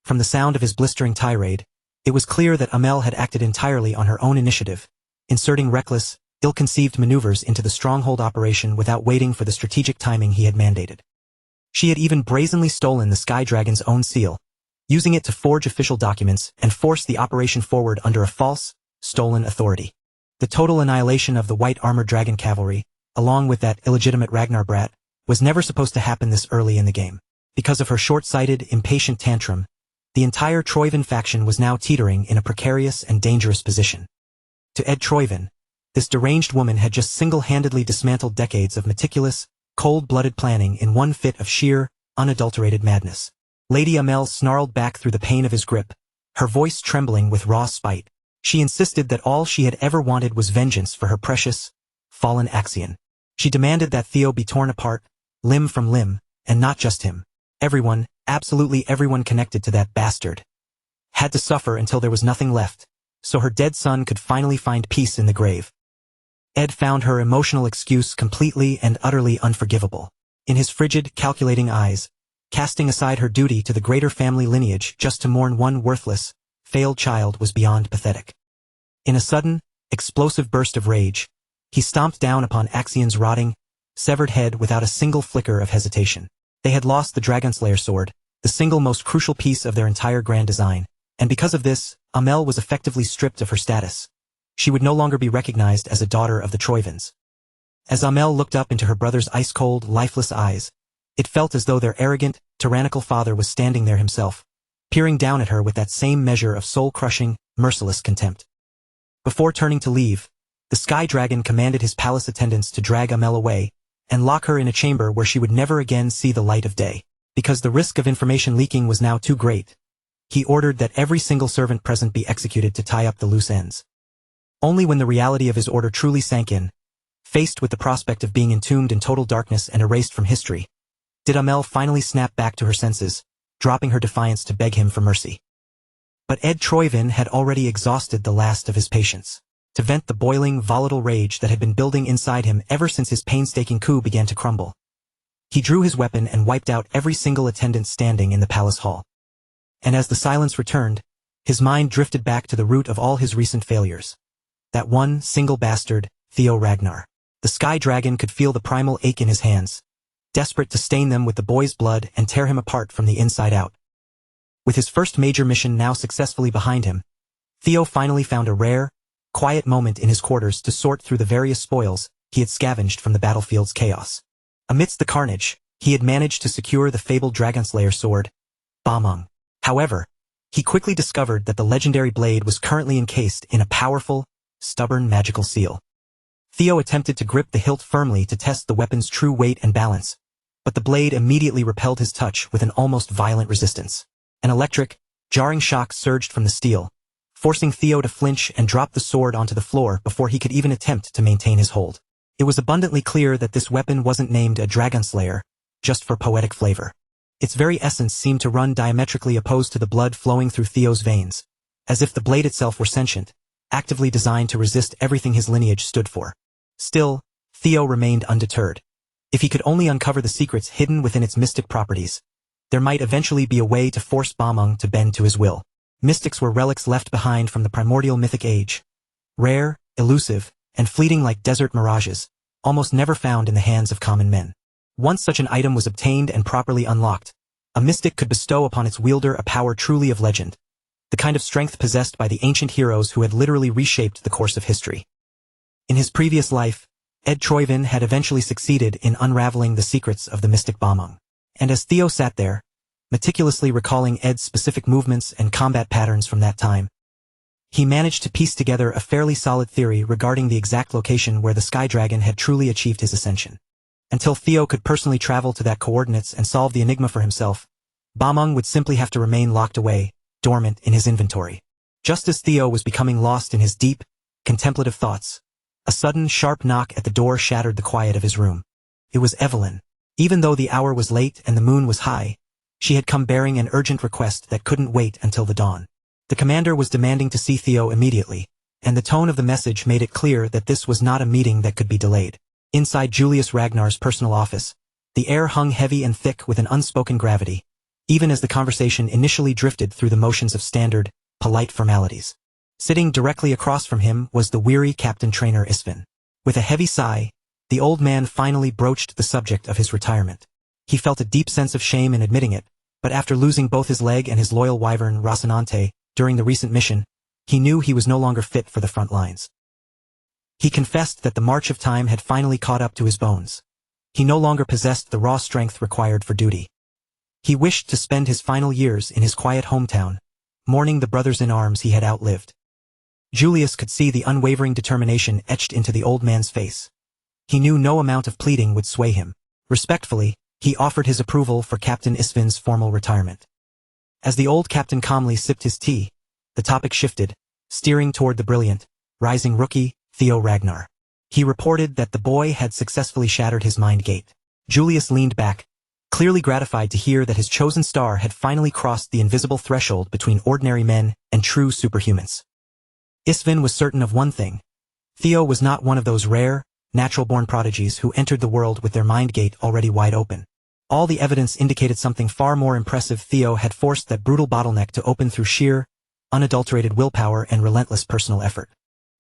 From the sound of his blistering tirade, it was clear that Amel had acted entirely on her own initiative, inserting reckless, ill-conceived maneuvers into the stronghold operation without waiting for the strategic timing he had mandated. She had even brazenly stolen the Sky Dragon's own seal, using it to forge official documents and force the operation forward under a false, stolen authority. The total annihilation of the white-armored dragon cavalry, along with that illegitimate Ragnar brat, was never supposed to happen this early in the game. Because of her short-sighted, impatient tantrum, the entire Troivan faction was now teetering in a precarious and dangerous position. To Ed Troivan, this deranged woman had just single-handedly dismantled decades of meticulous, cold-blooded planning in one fit of sheer, unadulterated madness. Lady Amel snarled back through the pain of his grip, her voice trembling with raw spite. She insisted that all she had ever wanted was vengeance for her precious, fallen Axion. She demanded that Theo be torn apart, limb from limb, and not just him. Everyone, absolutely everyone connected to that bastard, had to suffer until there was nothing left, so her dead son could finally find peace in the grave. Ed found her emotional excuse completely and utterly unforgivable. In his frigid, calculating eyes, casting aside her duty to the greater family lineage just to mourn one worthless, failed child was beyond pathetic. In a sudden, explosive burst of rage, he stomped down upon Axion's rotting, severed head without a single flicker of hesitation. They had lost the Dragonslayer sword, the single most crucial piece of their entire grand design, and because of this, Amel was effectively stripped of her status. She would no longer be recognized as a daughter of the Troivans. As Amel looked up into her brother's ice-cold, lifeless eyes, it felt as though their arrogant, tyrannical father was standing there himself, peering down at her with that same measure of soul-crushing, merciless contempt. Before turning to leave, the Sky Dragon commanded his palace attendants to drag Amel away and lock her in a chamber where she would never again see the light of day. Because the risk of information leaking was now too great, he ordered that every single servant present be executed to tie up the loose ends. Only when the reality of his order truly sank in, faced with the prospect of being entombed in total darkness and erased from history, did Amel finally snap back to her senses, dropping her defiance to beg him for mercy. But Ed Troyvin had already exhausted the last of his patience. To vent the boiling, volatile rage that had been building inside him ever since his painstaking coup began to crumble, he drew his weapon and wiped out every single attendant standing in the palace hall. And as the silence returned, his mind drifted back to the root of all his recent failures. That one single bastard, Theo Ragnar. The Sky Dragon could feel the primal ache in his hands, desperate to stain them with the boy's blood and tear him apart from the inside out. With his first major mission now successfully behind him, Theo finally found a rare, quiet moment in his quarters to sort through the various spoils he had scavenged from the battlefield's chaos. Amidst the carnage, he had managed to secure the fabled Dragonslayer sword, Bamung. However, he quickly discovered that the legendary blade was currently encased in a powerful, stubborn magical seal. Theo attempted to grip the hilt firmly to test the weapon's true weight and balance, but the blade immediately repelled his touch with an almost violent resistance. An electric, jarring shock surged from the steel, forcing Theo to flinch and drop the sword onto the floor before he could even attempt to maintain his hold. It was abundantly clear that this weapon wasn't named a Dragonslayer, just for poetic flavor. Its very essence seemed to run diametrically opposed to the blood flowing through Theo's veins, as if the blade itself were sentient, actively designed to resist everything his lineage stood for. Still, Theo remained undeterred. If he could only uncover the secrets hidden within its mystic properties, there might eventually be a way to force Bamung to bend to his will. Mystics were relics left behind from the primordial mythic age, rare, elusive, and fleeting like desert mirages, almost never found in the hands of common men. Once such an item was obtained and properly unlocked, a mystic could bestow upon its wielder a power truly of legend, the kind of strength possessed by the ancient heroes who had literally reshaped the course of history. In his previous life, Ed Troyvin had eventually succeeded in unraveling the secrets of the mystic Bamung. And as Theo sat there, meticulously recalling Ed's specific movements and combat patterns from that time, he managed to piece together a fairly solid theory regarding the exact location where the Sky Dragon had truly achieved his ascension. Until Theo could personally travel to that coordinates and solve the enigma for himself, Bamung would simply have to remain locked away, dormant in his inventory. Just as Theo was becoming lost in his deep, contemplative thoughts, a sudden, sharp knock at the door shattered the quiet of his room. It was Evelyn. Even though the hour was late and the moon was high, she had come bearing an urgent request that couldn't wait until the dawn. The commander was demanding to see Theo immediately, and the tone of the message made it clear that this was not a meeting that could be delayed. Inside Julius Ragnar's personal office, the air hung heavy and thick with an unspoken gravity, even as the conversation initially drifted through the motions of standard, polite formalities. Sitting directly across from him was the weary captain trainer Isvin. With a heavy sigh, the old man finally broached the subject of his retirement. He felt a deep sense of shame in admitting it, but after losing both his leg and his loyal wyvern Rocinante during the recent mission, he knew he was no longer fit for the front lines. He confessed that the march of time had finally caught up to his bones. He no longer possessed the raw strength required for duty. He wished to spend his final years in his quiet hometown, mourning the brothers-in-arms he had outlived. Julius could see the unwavering determination etched into the old man's face. He knew no amount of pleading would sway him. Respectfully, he offered his approval for Captain Isvin's formal retirement. As the old captain calmly sipped his tea, the topic shifted, steering toward the brilliant, rising rookie, Theo Ragnar. He reported that the boy had successfully shattered his mind gate. Julius leaned back, clearly gratified to hear that his chosen star had finally crossed the invisible threshold between ordinary men and true superhumans. Isvin was certain of one thing. Theo was not one of those rare, natural-born prodigies who entered the world with their mind gate already wide open. All the evidence indicated something far more impressive. Theo had forced that brutal bottleneck to open through sheer, unadulterated willpower and relentless personal effort.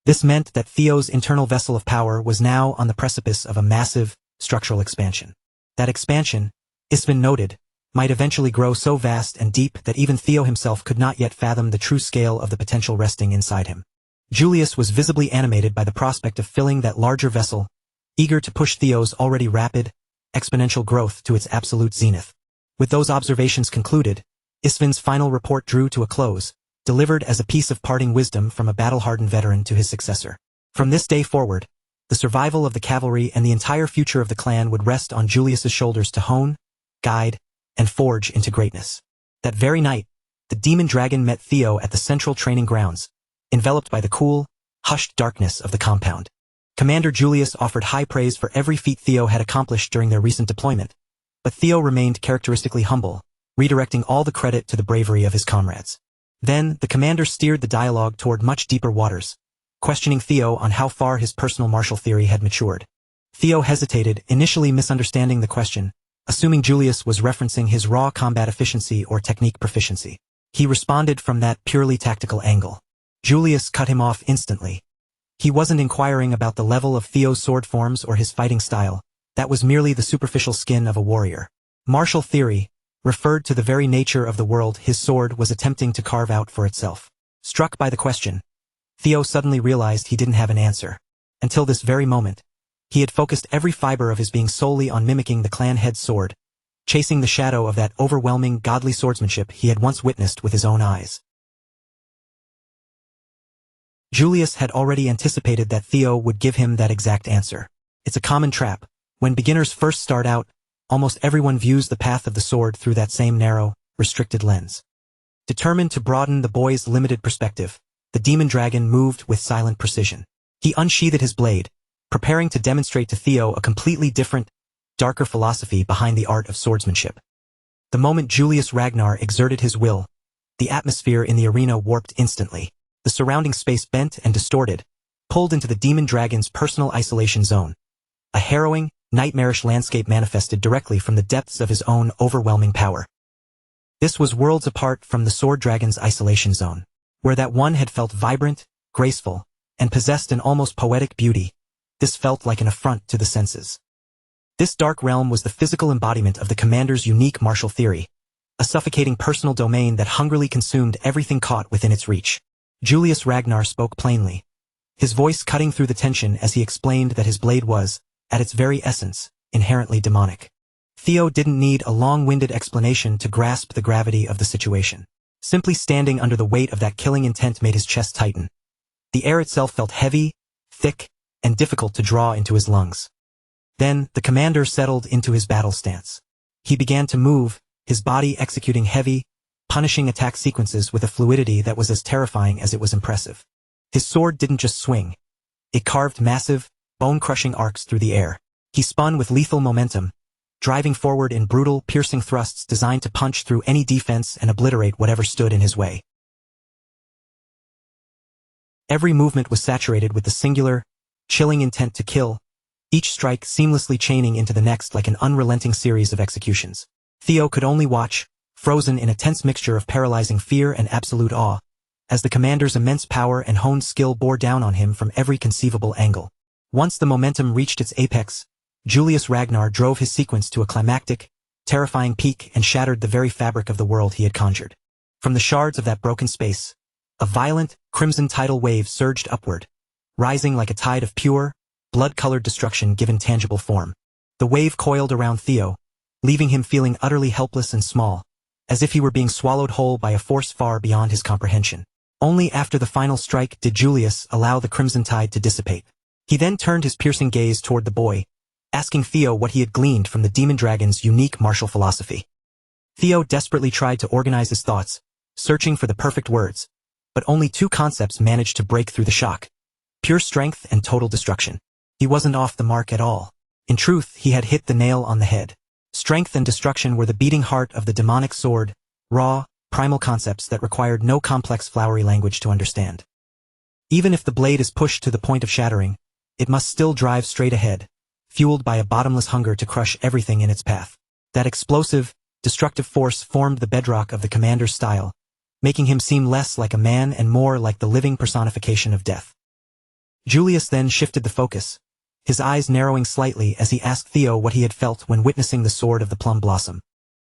This meant that Theo's internal vessel of power was now on the precipice of a massive, structural expansion. That expansion, Isvin noted, might eventually grow so vast and deep that even Theo himself could not yet fathom the true scale of the potential resting inside him. Julius was visibly animated by the prospect of filling that larger vessel, eager to push Theo's already rapid, exponential growth to its absolute zenith. With those observations concluded, Isvin's final report drew to a close, delivered as a piece of parting wisdom from a battle-hardened veteran to his successor. From this day forward, the survival of the cavalry and the entire future of the clan would rest on Julius's shoulders to hone, guide, and forge into greatness. That very night, the demon dragon met Theo at the central training grounds, enveloped by the cool, hushed darkness of the compound. Commander Julius offered high praise for every feat Theo had accomplished during their recent deployment, but Theo remained characteristically humble, redirecting all the credit to the bravery of his comrades. Then, the commander steered the dialogue toward much deeper waters, questioning Theo on how far his personal martial theory had matured. Theo hesitated, initially misunderstanding the question, assuming Julius was referencing his raw combat efficiency or technique proficiency. He responded from that purely tactical angle. Julius cut him off instantly. He wasn't inquiring about the level of Theo's sword forms or his fighting style. That was merely the superficial skin of a warrior. Martial theory referred to the very nature of the world his sword was attempting to carve out for itself. Struck by the question, Theo suddenly realized he didn't have an answer. Until this very moment, he had focused every fiber of his being solely on mimicking the clan head's sword, chasing the shadow of that overwhelming godly swordsmanship he had once witnessed with his own eyes. Julius had already anticipated that Theo would give him that exact answer. It's a common trap. When beginners first start out, almost everyone views the path of the sword through that same narrow, restricted lens. Determined to broaden the boy's limited perspective, the demon dragon moved with silent precision. He unsheathed his blade, preparing to demonstrate to Theo a completely different, darker philosophy behind the art of swordsmanship. The moment Julius Ragnar exerted his will, the atmosphere in the arena warped instantly. The surrounding space bent and distorted, pulled into the demon dragon's personal isolation zone. A harrowing, nightmarish landscape manifested directly from the depths of his own overwhelming power. This was worlds apart from the sword dragon's isolation zone, where that one had felt vibrant, graceful, and possessed an almost poetic beauty. This felt like an affront to the senses. This dark realm was the physical embodiment of the commander's unique martial theory, a suffocating personal domain that hungrily consumed everything caught within its reach. Julius Ragnar spoke plainly, his voice cutting through the tension as he explained that his blade was, at its very essence, inherently demonic. Theo didn't need a long-winded explanation to grasp the gravity of the situation. Simply standing under the weight of that killing intent made his chest tighten. The air itself felt heavy, thick, and difficult to draw into his lungs. Then, the commander settled into his battle stance. He began to move, his body executing heavy, punishing attack sequences with a fluidity that was as terrifying as it was impressive. His sword didn't just swing. It carved massive, bone-crushing arcs through the air. He spun with lethal momentum, driving forward in brutal, piercing thrusts designed to punch through any defense and obliterate whatever stood in his way. Every movement was saturated with the singular, chilling intent to kill, each strike seamlessly chaining into the next like an unrelenting series of executions. Theo could only watch, frozen in a tense mixture of paralyzing fear and absolute awe, as the commander's immense power and honed skill bore down on him from every conceivable angle. Once the momentum reached its apex, Julius Ragnar drove his sequence to a climactic, terrifying peak and shattered the very fabric of the world he had conjured. From the shards of that broken space, a violent, crimson tidal wave surged upward, rising like a tide of pure, blood-colored destruction given tangible form. The wave coiled around Theo, leaving him feeling utterly helpless and small, as if he were being swallowed whole by a force far beyond his comprehension. Only after the final strike did Julius allow the crimson tide to dissipate. He then turned his piercing gaze toward the boy, asking Theo what he had gleaned from the demon dragon's unique martial philosophy. Theo desperately tried to organize his thoughts, searching for the perfect words, but only two concepts managed to break through the shock: pure strength and total destruction. He wasn't off the mark at all. In truth, he had hit the nail on the head. Strength and destruction were the beating heart of the demonic sword, raw, primal concepts that required no complex flowery language to understand. Even if the blade is pushed to the point of shattering, it must still drive straight ahead, fueled by a bottomless hunger to crush everything in its path. That explosive, destructive force formed the bedrock of the commander's style, making him seem less like a man and more like the living personification of death. Julius then shifted the focus, his eyes narrowing slightly as he asked Theo what he had felt when witnessing the sword of the plum blossom.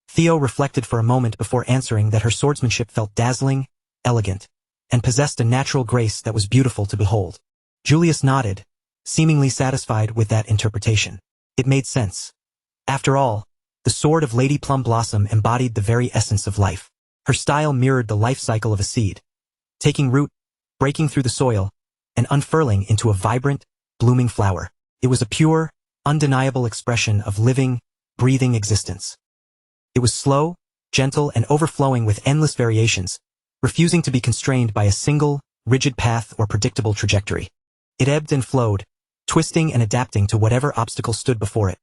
Theo reflected for a moment before answering that her swordsmanship felt dazzling, elegant, and possessed a natural grace that was beautiful to behold. Julius nodded, seemingly satisfied with that interpretation. It made sense. After all, the sword of Lady Plum Blossom embodied the very essence of life. Her style mirrored the life cycle of a seed, taking root, breaking through the soil, and unfurling into a vibrant, blooming flower. It was a pure, undeniable expression of living, breathing existence. It was slow, gentle, and overflowing with endless variations, refusing to be constrained by a single, rigid path or predictable trajectory. It ebbed and flowed, twisting and adapting to whatever obstacle stood before it,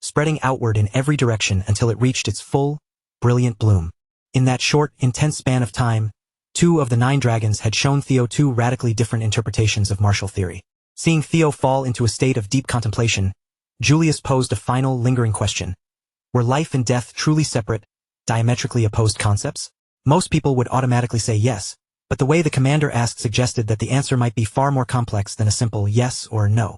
spreading outward in every direction until it reached its full, brilliant bloom. In that short, intense span of time, 2 of the 9 dragons had shown Theo 2 radically different interpretations of martial theory. Seeing Theo fall into a state of deep contemplation, Julius posed a final, lingering question. Were life and death truly separate, diametrically opposed concepts? Most people would automatically say yes, but the way the commander asked suggested that the answer might be far more complex than a simple yes or no.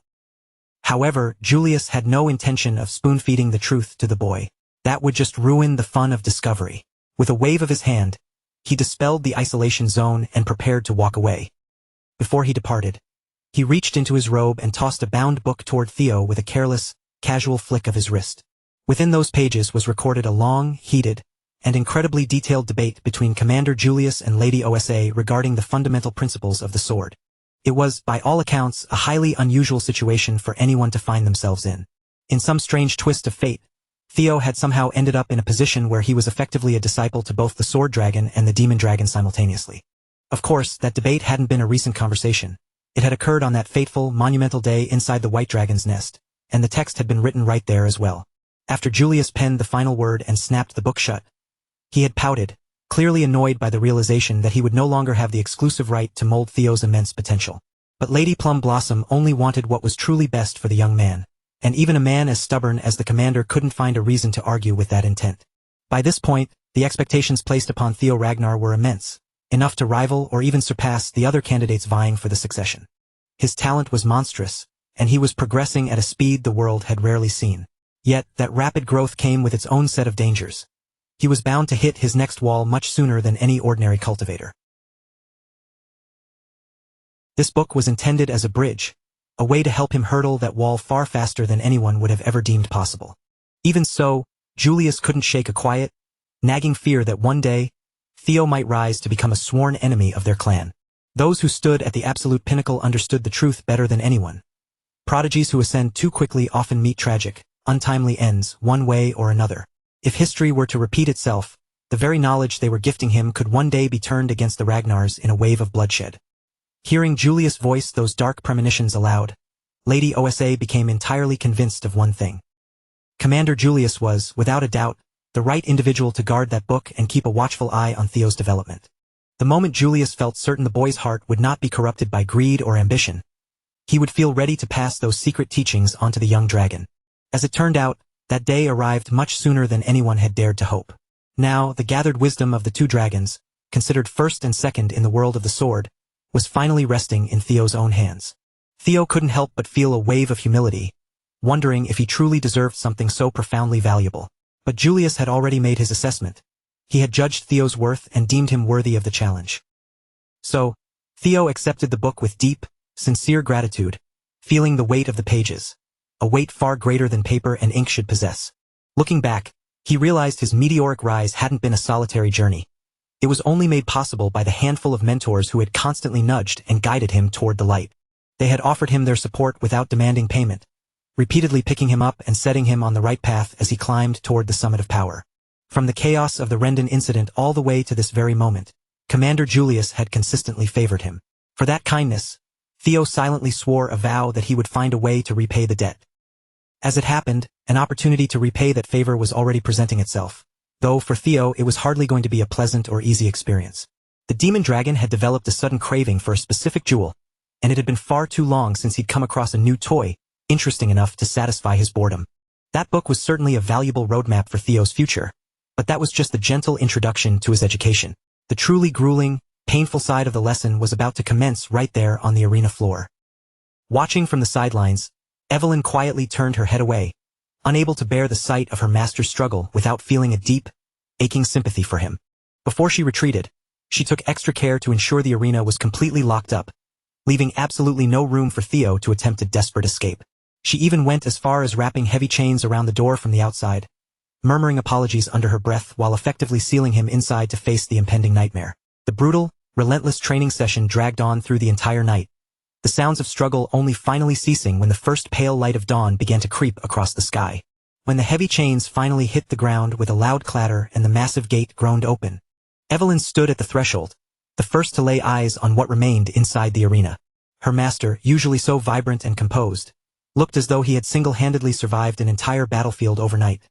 However, Julius had no intention of spoon-feeding the truth to the boy. That would just ruin the fun of discovery. With a wave of his hand, he dispelled the isolation zone and prepared to walk away. Before he departed, he reached into his robe and tossed a bound book toward Theo with a careless, casual flick of his wrist. Within those pages was recorded a long, heated, and incredibly detailed debate between Commander Julius and Lady OSA regarding the fundamental principles of the sword. It was, by all accounts, a highly unusual situation for anyone to find themselves in. In some strange twist of fate, Theo had somehow ended up in a position where he was effectively a disciple to both the sword dragon and the demon dragon simultaneously. Of course, that debate hadn't been a recent conversation. It had occurred on that fateful, monumental day inside the white dragon's nest, and the text had been written right there as well. After Julius penned the final word and snapped the book shut, he had pouted, clearly annoyed by the realization that he would no longer have the exclusive right to mold Theo's immense potential. But Lady Plum Blossom only wanted what was truly best for the young man, and even a man as stubborn as the commander couldn't find a reason to argue with that intent. By this point, the expectations placed upon Theo Ragnar were immense, enough to rival or even surpass the other candidates vying for the succession. His talent was monstrous, and he was progressing at a speed the world had rarely seen. Yet, that rapid growth came with its own set of dangers. He was bound to hit his next wall much sooner than any ordinary cultivator. This book was intended as a bridge, a way to help him hurdle that wall far faster than anyone would have ever deemed possible. Even so, Julius couldn't shake a quiet, nagging fear that one day, Theo might rise to become a sworn enemy of their clan. Those who stood at the absolute pinnacle understood the truth better than anyone. Prodigies who ascend too quickly often meet tragic, untimely ends, one way or another. If history were to repeat itself, the very knowledge they were gifting him could one day be turned against the Ragnars in a wave of bloodshed. Hearing Julius voice those dark premonitions aloud, Lady OSA became entirely convinced of one thing. Commander Julius was, without a doubt, the right individual to guard that book and keep a watchful eye on Theo's development. The moment Julius felt certain the boy's heart would not be corrupted by greed or ambition, he would feel ready to pass those secret teachings onto the young dragon. As it turned out, that day arrived much sooner than anyone had dared to hope. Now, the gathered wisdom of the 2 dragons, considered first and second in the world of the sword, was finally resting in Theo's own hands. Theo couldn't help but feel a wave of humility, wondering if he truly deserved something so profoundly valuable. But Julius had already made his assessment. He had judged Theo's worth and deemed him worthy of the challenge. So, Theo accepted the book with deep, sincere gratitude, feeling the weight of the pages, a weight far greater than paper and ink should possess. Looking back, he realized his meteoric rise hadn't been a solitary journey. It was only made possible by the handful of mentors who had constantly nudged and guided him toward the light. They had offered him their support without demanding payment, repeatedly picking him up and setting him on the right path as he climbed toward the summit of power. From the chaos of the Rendon incident all the way to this very moment, Commander Julius had consistently favored him. For that kindness, Theo silently swore a vow that he would find a way to repay the debt. As it happened, an opportunity to repay that favor was already presenting itself, though for Theo it was hardly going to be a pleasant or easy experience. The demon dragon had developed a sudden craving for a specific jewel, and it had been far too long since he'd come across a new toy, interesting enough to satisfy his boredom. That book was certainly a valuable roadmap for Theo's future, but that was just the gentle introduction to his education. The truly grueling, painful side of the lesson was about to commence right there on the arena floor. Watching from the sidelines, Evelyn quietly turned her head away, unable to bear the sight of her master's struggle without feeling a deep, aching sympathy for him. Before she retreated, she took extra care to ensure the arena was completely locked up, leaving absolutely no room for Theo to attempt a desperate escape. She even went as far as wrapping heavy chains around the door from the outside, murmuring apologies under her breath while effectively sealing him inside to face the impending nightmare. The brutal, relentless training session dragged on through the entire night, the sounds of struggle only finally ceasing when the first pale light of dawn began to creep across the sky. When the heavy chains finally hit the ground with a loud clatter and the massive gate groaned open, Evelyn stood at the threshold, the first to lay eyes on what remained inside the arena. Her master, usually so vibrant and composed, looked as though he had single-handedly survived an entire battlefield overnight,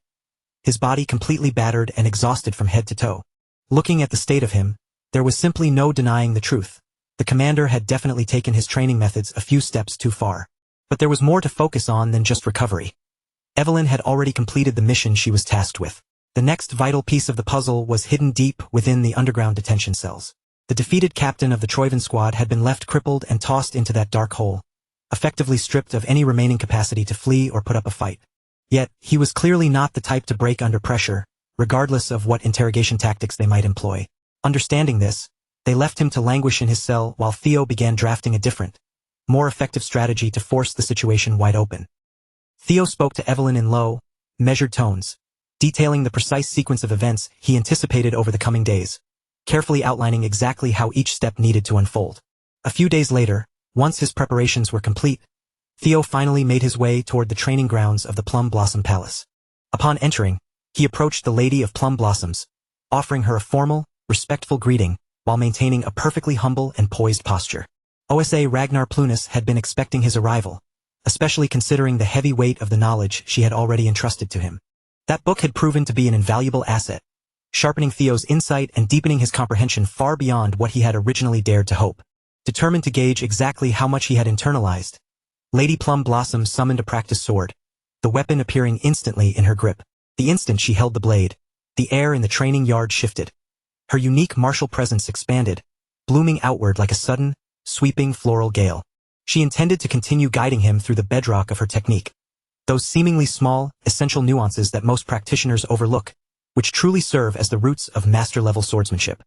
his body completely battered and exhausted from head to toe. Looking at the state of him, there was simply no denying the truth. The commander had definitely taken his training methods a few steps too far. But there was more to focus on than just recovery. Evelyn had already completed the mission she was tasked with. The next vital piece of the puzzle was hidden deep within the underground detention cells. The defeated captain of the Troivan squad had been left crippled and tossed into that dark hole, effectively stripped of any remaining capacity to flee or put up a fight. Yet, he was clearly not the type to break under pressure, regardless of what interrogation tactics they might employ. Understanding this, they left him to languish in his cell while Theo began drafting a different, more effective strategy to force the situation wide open. Theo spoke to Evelyn in low, measured tones, detailing the precise sequence of events he anticipated over the coming days, carefully outlining exactly how each step needed to unfold. A few days later, once his preparations were complete, Theo finally made his way toward the training grounds of the Plum Blossom Palace. Upon entering, he approached the Lady of Plum Blossoms, offering her a formal, respectful greeting while maintaining a perfectly humble and poised posture. OSA Ragnar Plunus had been expecting his arrival, especially considering the heavy weight of the knowledge she had already entrusted to him. That book had proven to be an invaluable asset, sharpening Theo's insight and deepening his comprehension far beyond what he had originally dared to hope. Determined to gauge exactly how much he had internalized, Lady Plum Blossom summoned a practice sword, the weapon appearing instantly in her grip. The instant she held the blade, the air in the training yard shifted. Her unique martial presence expanded, blooming outward like a sudden, sweeping floral gale. She intended to continue guiding him through the bedrock of her technique. Those seemingly small, essential nuances that most practitioners overlook, which truly serve as the roots of master-level swordsmanship.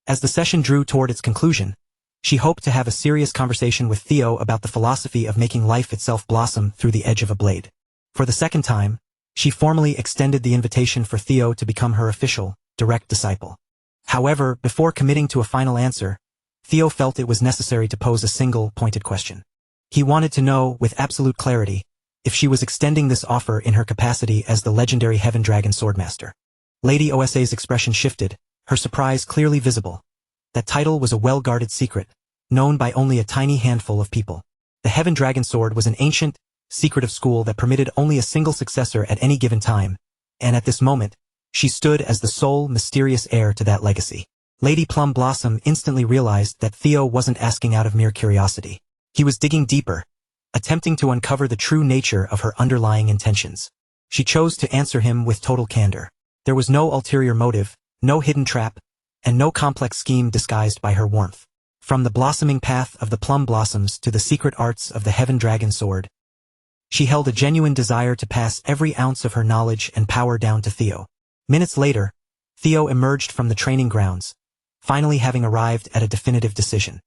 As the session drew toward its conclusion, she hoped to have a serious conversation with Theo about the philosophy of making life itself blossom through the edge of a blade. For the second time, she formally extended the invitation for Theo to become her official, direct disciple. However, before committing to a final answer, Theo felt it was necessary to pose a single, pointed question. He wanted to know, with absolute clarity, if she was extending this offer in her capacity as the legendary Heaven Dragon Swordmaster. Lady OSA's expression shifted, her surprise clearly visible. That title was a well-guarded secret, known by only a tiny handful of people. The Heaven Dragon Sword was an ancient, secretive school that permitted only a single successor at any given time, and at this moment, she stood as the sole, mysterious heir to that legacy. Lady Plum Blossom instantly realized that Theo wasn't asking out of mere curiosity. He was digging deeper, attempting to uncover the true nature of her underlying intentions. She chose to answer him with total candor. There was no ulterior motive, no hidden trap, and no complex scheme disguised by her warmth. From the blossoming path of the plum blossoms to the secret arts of the Heaven Dragon Sword, she held a genuine desire to pass every ounce of her knowledge and power down to Theo. Minutes later, Theo emerged from the training grounds, finally having arrived at a definitive decision.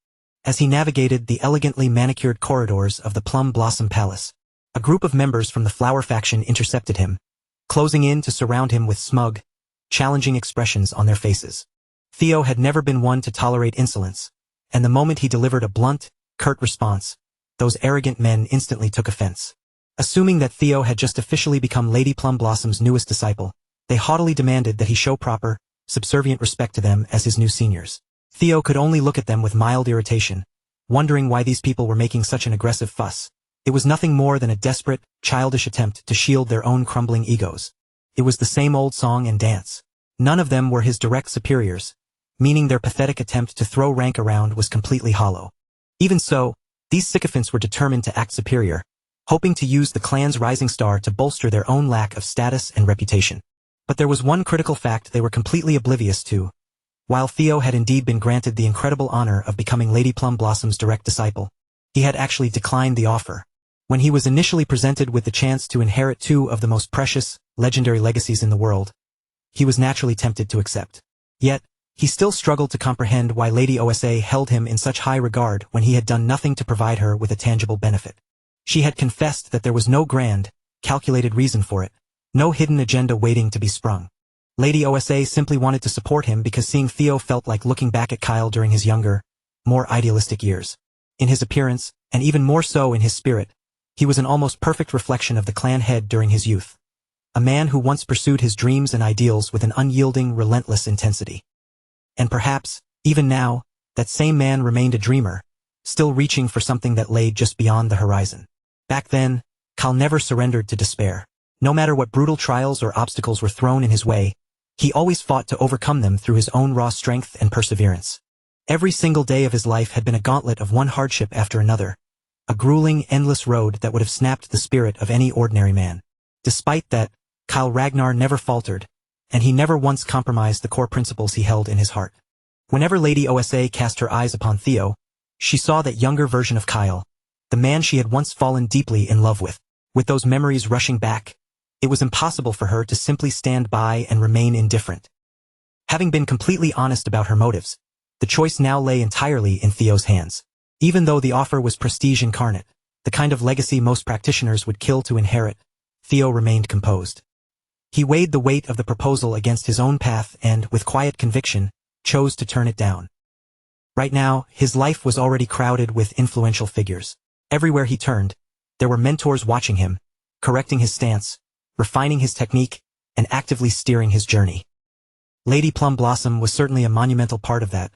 As he navigated the elegantly manicured corridors of the Plum Blossom Palace, a group of members from the Flower faction intercepted him, closing in to surround him with smug, challenging expressions on their faces. Theo had never been one to tolerate insolence, and the moment he delivered a blunt, curt response, those arrogant men instantly took offense. Assuming that Theo had just officially become Lady Plum Blossom's newest disciple, they haughtily demanded that he show proper, subservient respect to them as his new seniors. Theo could only look at them with mild irritation, wondering why these people were making such an aggressive fuss. It was nothing more than a desperate, childish attempt to shield their own crumbling egos. It was the same old song and dance. None of them were his direct superiors, meaning their pathetic attempt to throw rank around was completely hollow. Even so, these sycophants were determined to act superior, hoping to use the clan's rising star to bolster their own lack of status and reputation. But there was one critical fact they were completely oblivious to. While Theo had indeed been granted the incredible honor of becoming Lady Plum Blossom's direct disciple, he had actually declined the offer. When he was initially presented with the chance to inherit two of the most precious, legendary legacies in the world, he was naturally tempted to accept. Yet, He still struggled to comprehend why Lady Osa held him in such high regard when he had done nothing to provide her with a tangible benefit. She had confessed that there was no grand, calculated reason for it, no hidden agenda waiting to be sprung. Lady Osa simply wanted to support him because seeing Theo felt like looking back at Kyle during his younger, more idealistic years. In his appearance, and even more so in his spirit, he was an almost perfect reflection of the clan head during his youth. A man who once pursued his dreams and ideals with an unyielding, relentless intensity. And perhaps, even now, that same man remained a dreamer, still reaching for something that lay just beyond the horizon. Back then, Kyle never surrendered to despair. No matter what brutal trials or obstacles were thrown in his way, he always fought to overcome them through his own raw strength and perseverance. Every single day of his life had been a gauntlet of one hardship after another, a grueling, endless road that would have snapped the spirit of any ordinary man. Despite that, Kyle Ragnar never faltered, and he never once compromised the core principles he held in his heart. Whenever Lady Osa cast her eyes upon Theo, she saw that younger version of Kyle, the man she had once fallen deeply in love with. With those memories rushing back, it was impossible for her to simply stand by and remain indifferent. Having been completely honest about her motives, the choice now lay entirely in Theo's hands. Even though the offer was prestige incarnate, the kind of legacy most practitioners would kill to inherit, Theo remained composed. He weighed the weight of the proposal against his own path and, with quiet conviction, chose to turn it down. Right now, his life was already crowded with influential figures. Everywhere he turned, there were mentors watching him, correcting his stance, refining his technique, and actively steering his journey. Lady Plum Blossom was certainly a monumental part of that,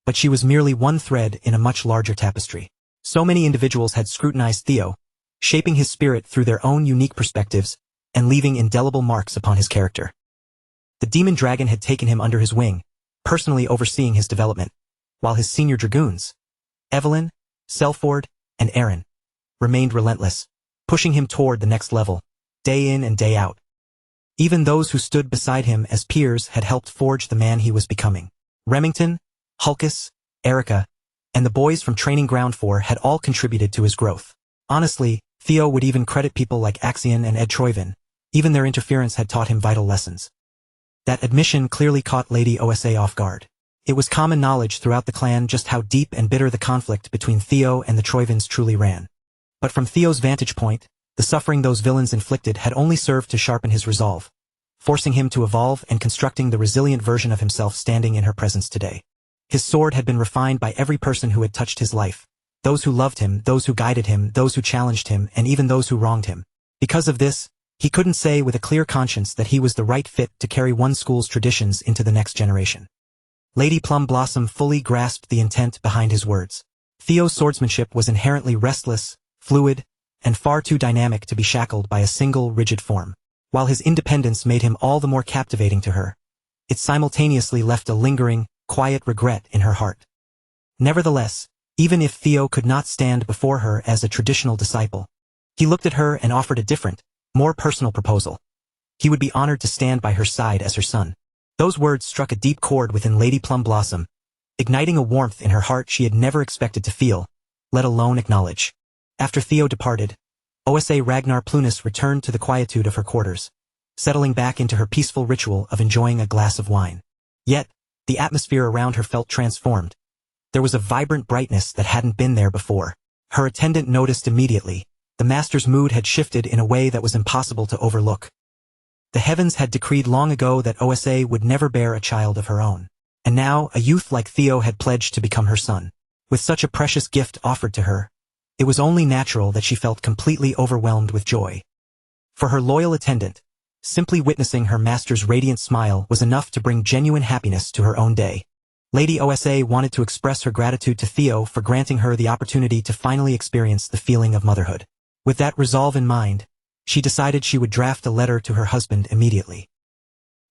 but she was merely one thread in a much larger tapestry. So many individuals had scrutinized Theo, shaping his spirit through their own unique perspectives, and leaving indelible marks upon his character. The demon dragon had taken him under his wing, personally overseeing his development, while his senior dragoons, Evelyn, Selford, and Aaron, remained relentless, pushing him toward the next level, day in and day out. Even those who stood beside him as peers had helped forge the man he was becoming. Remington, Hulkus, Erica, and the boys from Training Ground 4 had all contributed to his growth. Honestly, Theo would even credit people like Axion and Ed Troyvin. Even their interference had taught him vital lessons. That admission clearly caught Lady Osa off guard. It was common knowledge throughout the clan just how deep and bitter the conflict between Theo and the Troyvins truly ran. But from Theo's vantage point, the suffering those villains inflicted had only served to sharpen his resolve, forcing him to evolve and constructing the resilient version of himself standing in her presence today. His sword had been refined by every person who had touched his life, those who loved him, those who guided him, those who challenged him, and even those who wronged him. Because of this, he couldn't say with a clear conscience that he was the right fit to carry one school's traditions into the next generation. Lady Plum Blossom fully grasped the intent behind his words. Theo's swordsmanship was inherently restless, fluid, and far too dynamic to be shackled by a single rigid form. While his independence made him all the more captivating to her, it simultaneously left a lingering, quiet regret in her heart. Nevertheless, even if Theo could not stand before her as a traditional disciple, he looked at her and offered a different, more personal proposal. He would be honored to stand by her side as her son. Those words struck a deep chord within Lady Plum Blossom, igniting a warmth in her heart she had never expected to feel, let alone acknowledge. After Theo departed, Osa Ragnar Plunis returned to the quietude of her quarters, settling back into her peaceful ritual of enjoying a glass of wine. Yet, the atmosphere around her felt transformed. There was a vibrant brightness that hadn't been there before. Her attendant noticed immediately. The master's mood had shifted in a way that was impossible to overlook. The heavens had decreed long ago that Osa would never bear a child of her own. And now, a youth like Theo had pledged to become her son. With such a precious gift offered to her, it was only natural that she felt completely overwhelmed with joy. For her loyal attendant, simply witnessing her master's radiant smile was enough to bring genuine happiness to her own day. Lady Osa wanted to express her gratitude to Theo for granting her the opportunity to finally experience the feeling of motherhood. With that resolve in mind, she decided she would draft a letter to her husband immediately.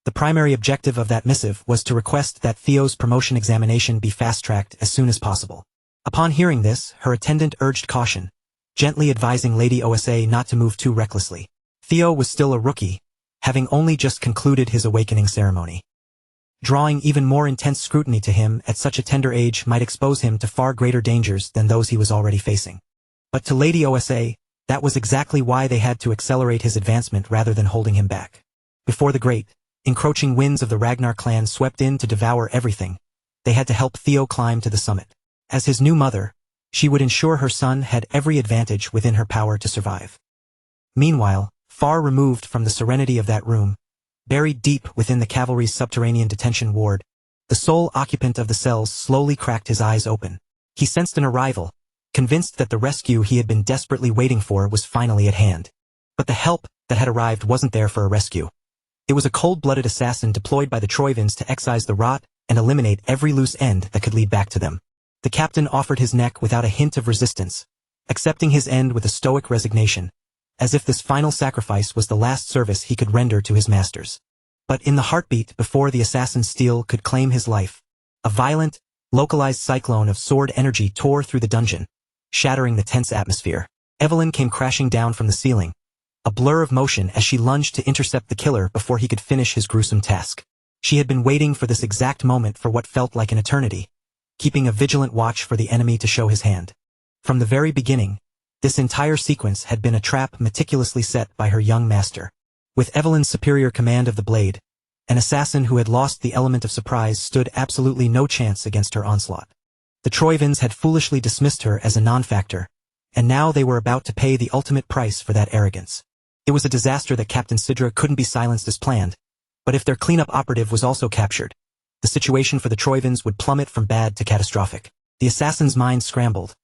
The primary objective of that missive was to request that Theo's promotion examination be fast-tracked as soon as possible. Upon hearing this, her attendant urged caution, gently advising Lady Osa not to move too recklessly. Theo was still a rookie, having only just concluded his awakening ceremony. Drawing even more intense scrutiny to him at such a tender age might expose him to far greater dangers than those he was already facing. But to Lady Osa, that was exactly why they had to accelerate his advancement rather than holding him back. Before the great, Encroaching winds of the Ragnar clan swept in to devour everything. They had to help Theo climb to the summit. As his new mother, she would ensure her son had every advantage within her power to survive. Meanwhile, far removed from the serenity of that room, buried deep within the cavalry's subterranean detention ward, the sole occupant of the cells slowly cracked his eyes open. He sensed an arrival, convinced that the rescue he had been desperately waiting for was finally at hand. But the help that had arrived wasn't there for a rescue. It was a cold-blooded assassin deployed by the Troivans to excise the rot and eliminate every loose end that could lead back to them. The captain offered his neck without a hint of resistance, accepting his end with a stoic resignation, as if this final sacrifice was the last service he could render to his masters. But in the heartbeat before the assassin's steel could claim his life, a violent, localized cyclone of sword energy tore through the dungeon, shattering the tense atmosphere. Evelyn came crashing down from the ceiling, a blur of motion as she lunged to intercept the killer before he could finish his gruesome task. She had been waiting for this exact moment for what felt like an eternity, keeping a vigilant watch for the enemy to show his hand. From the very beginning, this entire sequence had been a trap meticulously set by her young master. With Evelyn's superior command of the blade, an assassin who had lost the element of surprise stood absolutely no chance against her onslaught. The Troivans had foolishly dismissed her as a non-factor, and now they were about to pay the ultimate price for that arrogance. It was a disaster that Captain Sidra couldn't be silenced as planned, but if their cleanup operative was also captured, the situation for the Troivans would plummet from bad to catastrophic. The assassin's mind scrambled,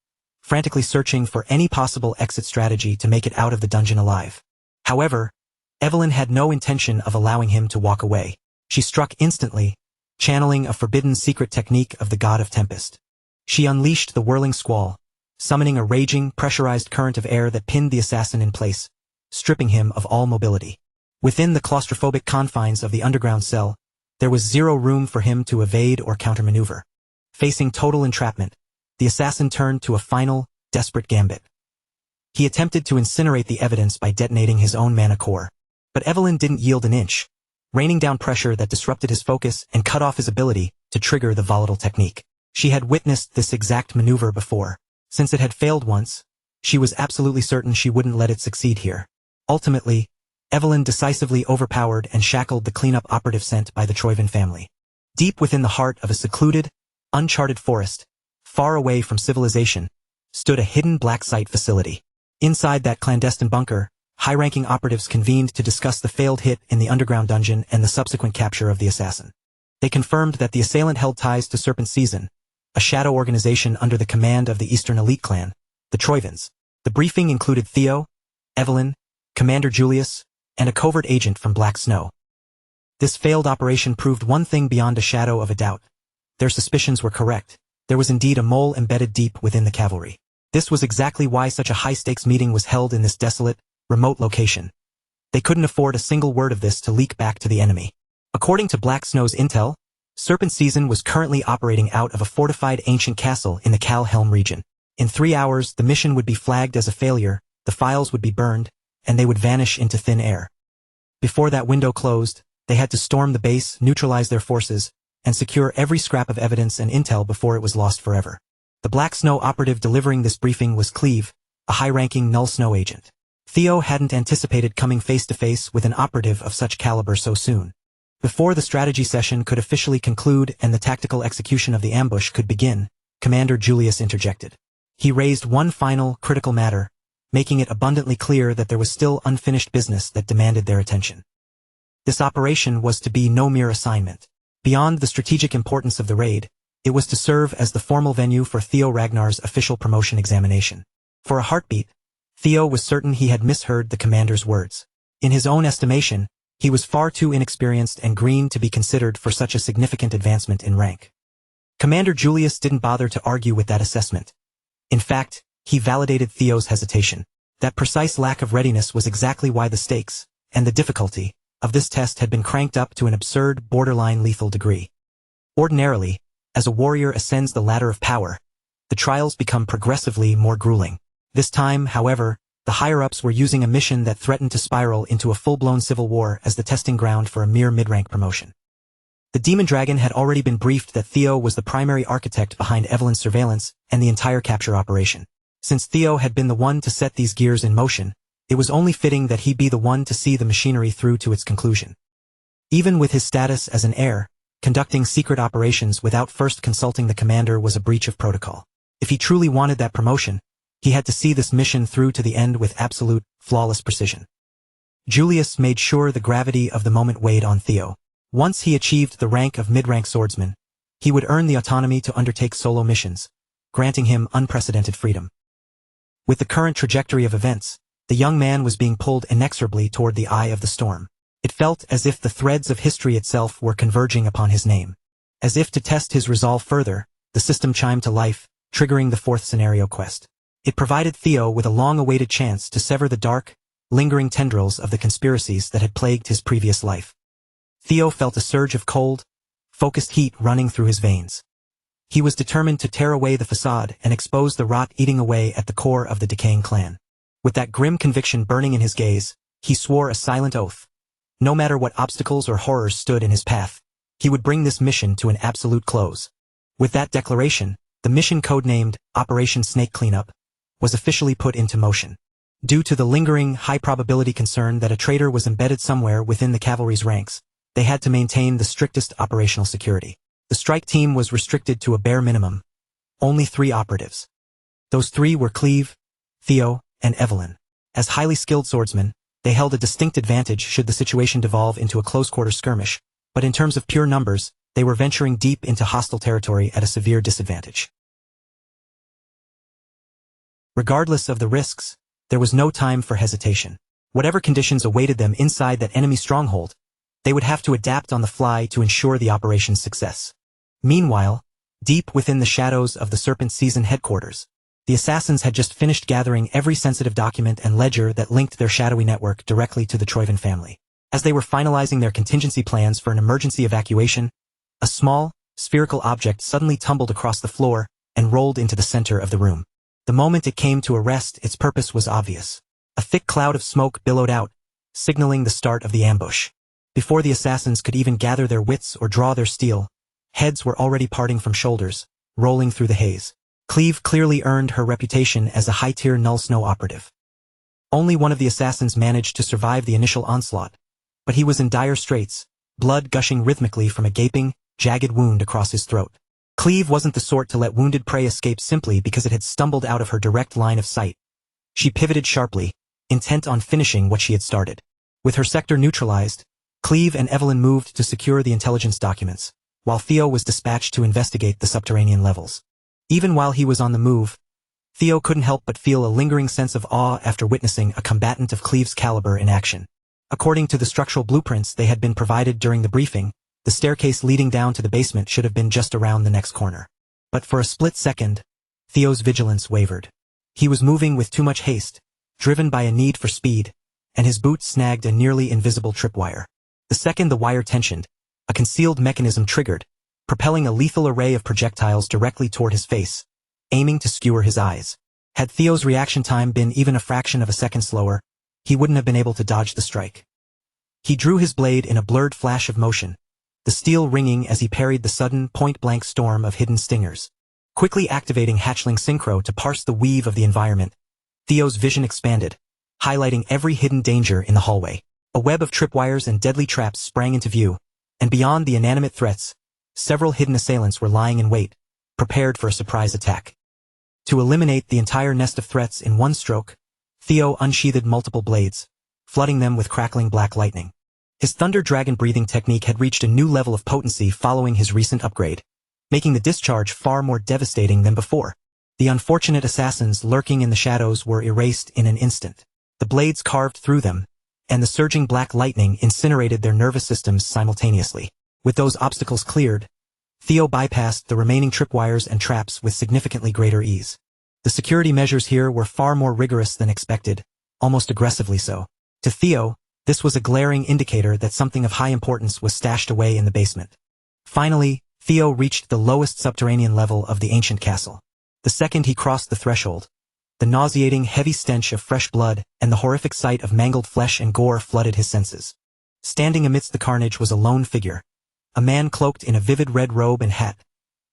frantically searching for any possible exit strategy to make it out of the dungeon alive. However, Evelyn had no intention of allowing him to walk away. She struck instantly, channeling a forbidden secret technique of the god of tempest. She unleashed the whirling squall, summoning a raging, pressurized current of air that pinned the assassin in place, stripping him of all mobility. Within the claustrophobic confines of the underground cell, there was zero room for him to evade or countermaneuver. Facing total entrapment, the assassin turned to a final, desperate gambit. He attempted to incinerate the evidence by detonating his own mana core. But Evelyn didn't yield an inch, raining down pressure that disrupted his focus and cut off his ability to trigger the volatile technique. She had witnessed this exact maneuver before. Since it had failed once, she was absolutely certain she wouldn't let it succeed here. Ultimately, Evelyn decisively overpowered and shackled the cleanup operative sent by the Troivan family. Deep within the heart of a secluded, uncharted forest, far away from civilization, stood a hidden black site facility. Inside that clandestine bunker, high-ranking operatives convened to discuss the failed hit in the underground dungeon and the subsequent capture of the assassin. They confirmed that the assailant held ties to Serpent Season, a shadow organization under the command of the Eastern elite clan, the Troivans. The briefing included Theo, Evelyn, Commander Julius, and a covert agent from Black Snow. This failed operation proved one thing beyond a shadow of a doubt. Their suspicions were correct. There was indeed a mole embedded deep within the cavalry. This was exactly why such a high-stakes meeting was held in this desolate, remote location. They couldn't afford a single word of this to leak back to the enemy. According to Black Snow's intel, Serpent Season was currently operating out of a fortified ancient castle in the Cal Helm region. In 3 hours, the mission would be flagged as a failure, the files would be burned, and they would vanish into thin air. Before that window closed, they had to storm the base, neutralize their forces, and secure every scrap of evidence and intel before it was lost forever. The Black Snow operative delivering this briefing was Cleve, a high-ranking Null Snow agent. Theo hadn't anticipated coming face-to-face with an operative of such caliber so soon. Before the strategy session could officially conclude and the tactical execution of the ambush could begin, Commander Julius interjected. He raised one final, critical matter, making it abundantly clear that there was still unfinished business that demanded their attention. This operation was to be no mere assignment. Beyond the strategic importance of the raid, it was to serve as the formal venue for Theo Ragnar's official promotion examination. For a heartbeat, Theo was certain he had misheard the commander's words. In his own estimation, he was far too inexperienced and green to be considered for such a significant advancement in rank. Commander Julius didn't bother to argue with that assessment. In fact, he validated Theo's hesitation. That precise lack of readiness was exactly why the stakes, and the difficulty, of this test had been cranked up to an absurd, borderline lethal degree. Ordinarily, as a warrior ascends the ladder of power, the trials become progressively more grueling. This time, however, the higher-ups were using a mission that threatened to spiral into a full-blown civil war as the testing ground for a mere mid-rank promotion. The Demon Dragon had already been briefed that Theo was the primary architect behind Evelyn's surveillance and the entire capture operation. Since Theo had been the one to set these gears in motion, it was only fitting that he be the one to see the machinery through to its conclusion. Even with his status as an heir, conducting secret operations without first consulting the commander was a breach of protocol. If he truly wanted that promotion, he had to see this mission through to the end with absolute, flawless precision. Julius made sure the gravity of the moment weighed on Theo. Once he achieved the rank of mid-rank swordsman, he would earn the autonomy to undertake solo missions, granting him unprecedented freedom. With the current trajectory of events, the young man was being pulled inexorably toward the eye of the storm. It felt as if the threads of history itself were converging upon his name. As if to test his resolve further, the system chimed to life, triggering the fourth scenario quest. It provided Theo with a long-awaited chance to sever the dark, lingering tendrils of the conspiracies that had plagued his previous life. Theo felt a surge of cold, focused heat running through his veins. He was determined to tear away the facade and expose the rot eating away at the core of the decaying clan. With that grim conviction burning in his gaze, he swore a silent oath. No matter what obstacles or horrors stood in his path, he would bring this mission to an absolute close. With that declaration, the mission codenamed Operation Snake Cleanup was officially put into motion. Due to the lingering, high-probability concern that a traitor was embedded somewhere within the cavalry's ranks, they had to maintain the strictest operational security. The strike team was restricted to a bare minimum. Only 3 operatives. Those 3 were Cleve, Theo, and Evelyn. As highly skilled swordsmen, they held a distinct advantage should the situation devolve into a close-quarter skirmish, but in terms of pure numbers, they were venturing deep into hostile territory at a severe disadvantage. Regardless of the risks, there was no time for hesitation. Whatever conditions awaited them inside that enemy stronghold, they would have to adapt on the fly to ensure the operation's success. Meanwhile, deep within the shadows of the Serpent Season headquarters, the assassins had just finished gathering every sensitive document and ledger that linked their shadowy network directly to the Troyven family. As they were finalizing their contingency plans for an emergency evacuation, a small, spherical object suddenly tumbled across the floor and rolled into the center of the room. The moment it came to a rest, its purpose was obvious. A thick cloud of smoke billowed out, signaling the start of the ambush. Before the assassins could even gather their wits or draw their steel, heads were already parting from shoulders, rolling through the haze. Cleve clearly earned her reputation as a high-tier Null Snow operative. Only one of the assassins managed to survive the initial onslaught, but he was in dire straits, blood gushing rhythmically from a gaping, jagged wound across his throat. Cleve wasn't the sort to let wounded prey escape simply because it had stumbled out of her direct line of sight. She pivoted sharply, intent on finishing what she had started. With her sector neutralized, Cleve and Evelyn moved to secure the intelligence documents, while Theo was dispatched to investigate the subterranean levels. Even while he was on the move, Theo couldn't help but feel a lingering sense of awe after witnessing a combatant of Cleve's caliber in action. According to the structural blueprints they had been provided during the briefing, the staircase leading down to the basement should have been just around the next corner. But for a split second, Theo's vigilance wavered. He was moving with too much haste, driven by a need for speed, and his boot snagged a nearly invisible tripwire. The second the wire tensioned, a concealed mechanism triggered, propelling a lethal array of projectiles directly toward his face, aiming to skewer his eyes. Had Theo's reaction time been even a fraction of a second slower, he wouldn't have been able to dodge the strike. He drew his blade in a blurred flash of motion, the steel ringing as he parried the sudden, point-blank storm of hidden stingers. Quickly activating hatchling synchro to parse the weave of the environment, Theo's vision expanded, highlighting every hidden danger in the hallway. A web of tripwires and deadly traps sprang into view, and beyond the inanimate threats, several hidden assailants were lying in wait, prepared for a surprise attack. To eliminate the entire nest of threats in one stroke, Theo unsheathed multiple blades, flooding them with crackling black lightning. His thunder dragon breathing technique had reached a new level of potency following his recent upgrade, making the discharge far more devastating than before. The unfortunate assassins lurking in the shadows were erased in an instant. The blades carved through them, and the surging black lightning incinerated their nervous systems simultaneously. With those obstacles cleared, Theo bypassed the remaining tripwires and traps with significantly greater ease. The security measures here were far more rigorous than expected, almost aggressively so. To Theo, this was a glaring indicator that something of high importance was stashed away in the basement. Finally, Theo reached the lowest subterranean level of the ancient castle. The second he crossed the threshold, the nauseating, heavy stench of fresh blood and the horrific sight of mangled flesh and gore flooded his senses. Standing amidst the carnage was a lone figure, a man cloaked in a vivid red robe and hat,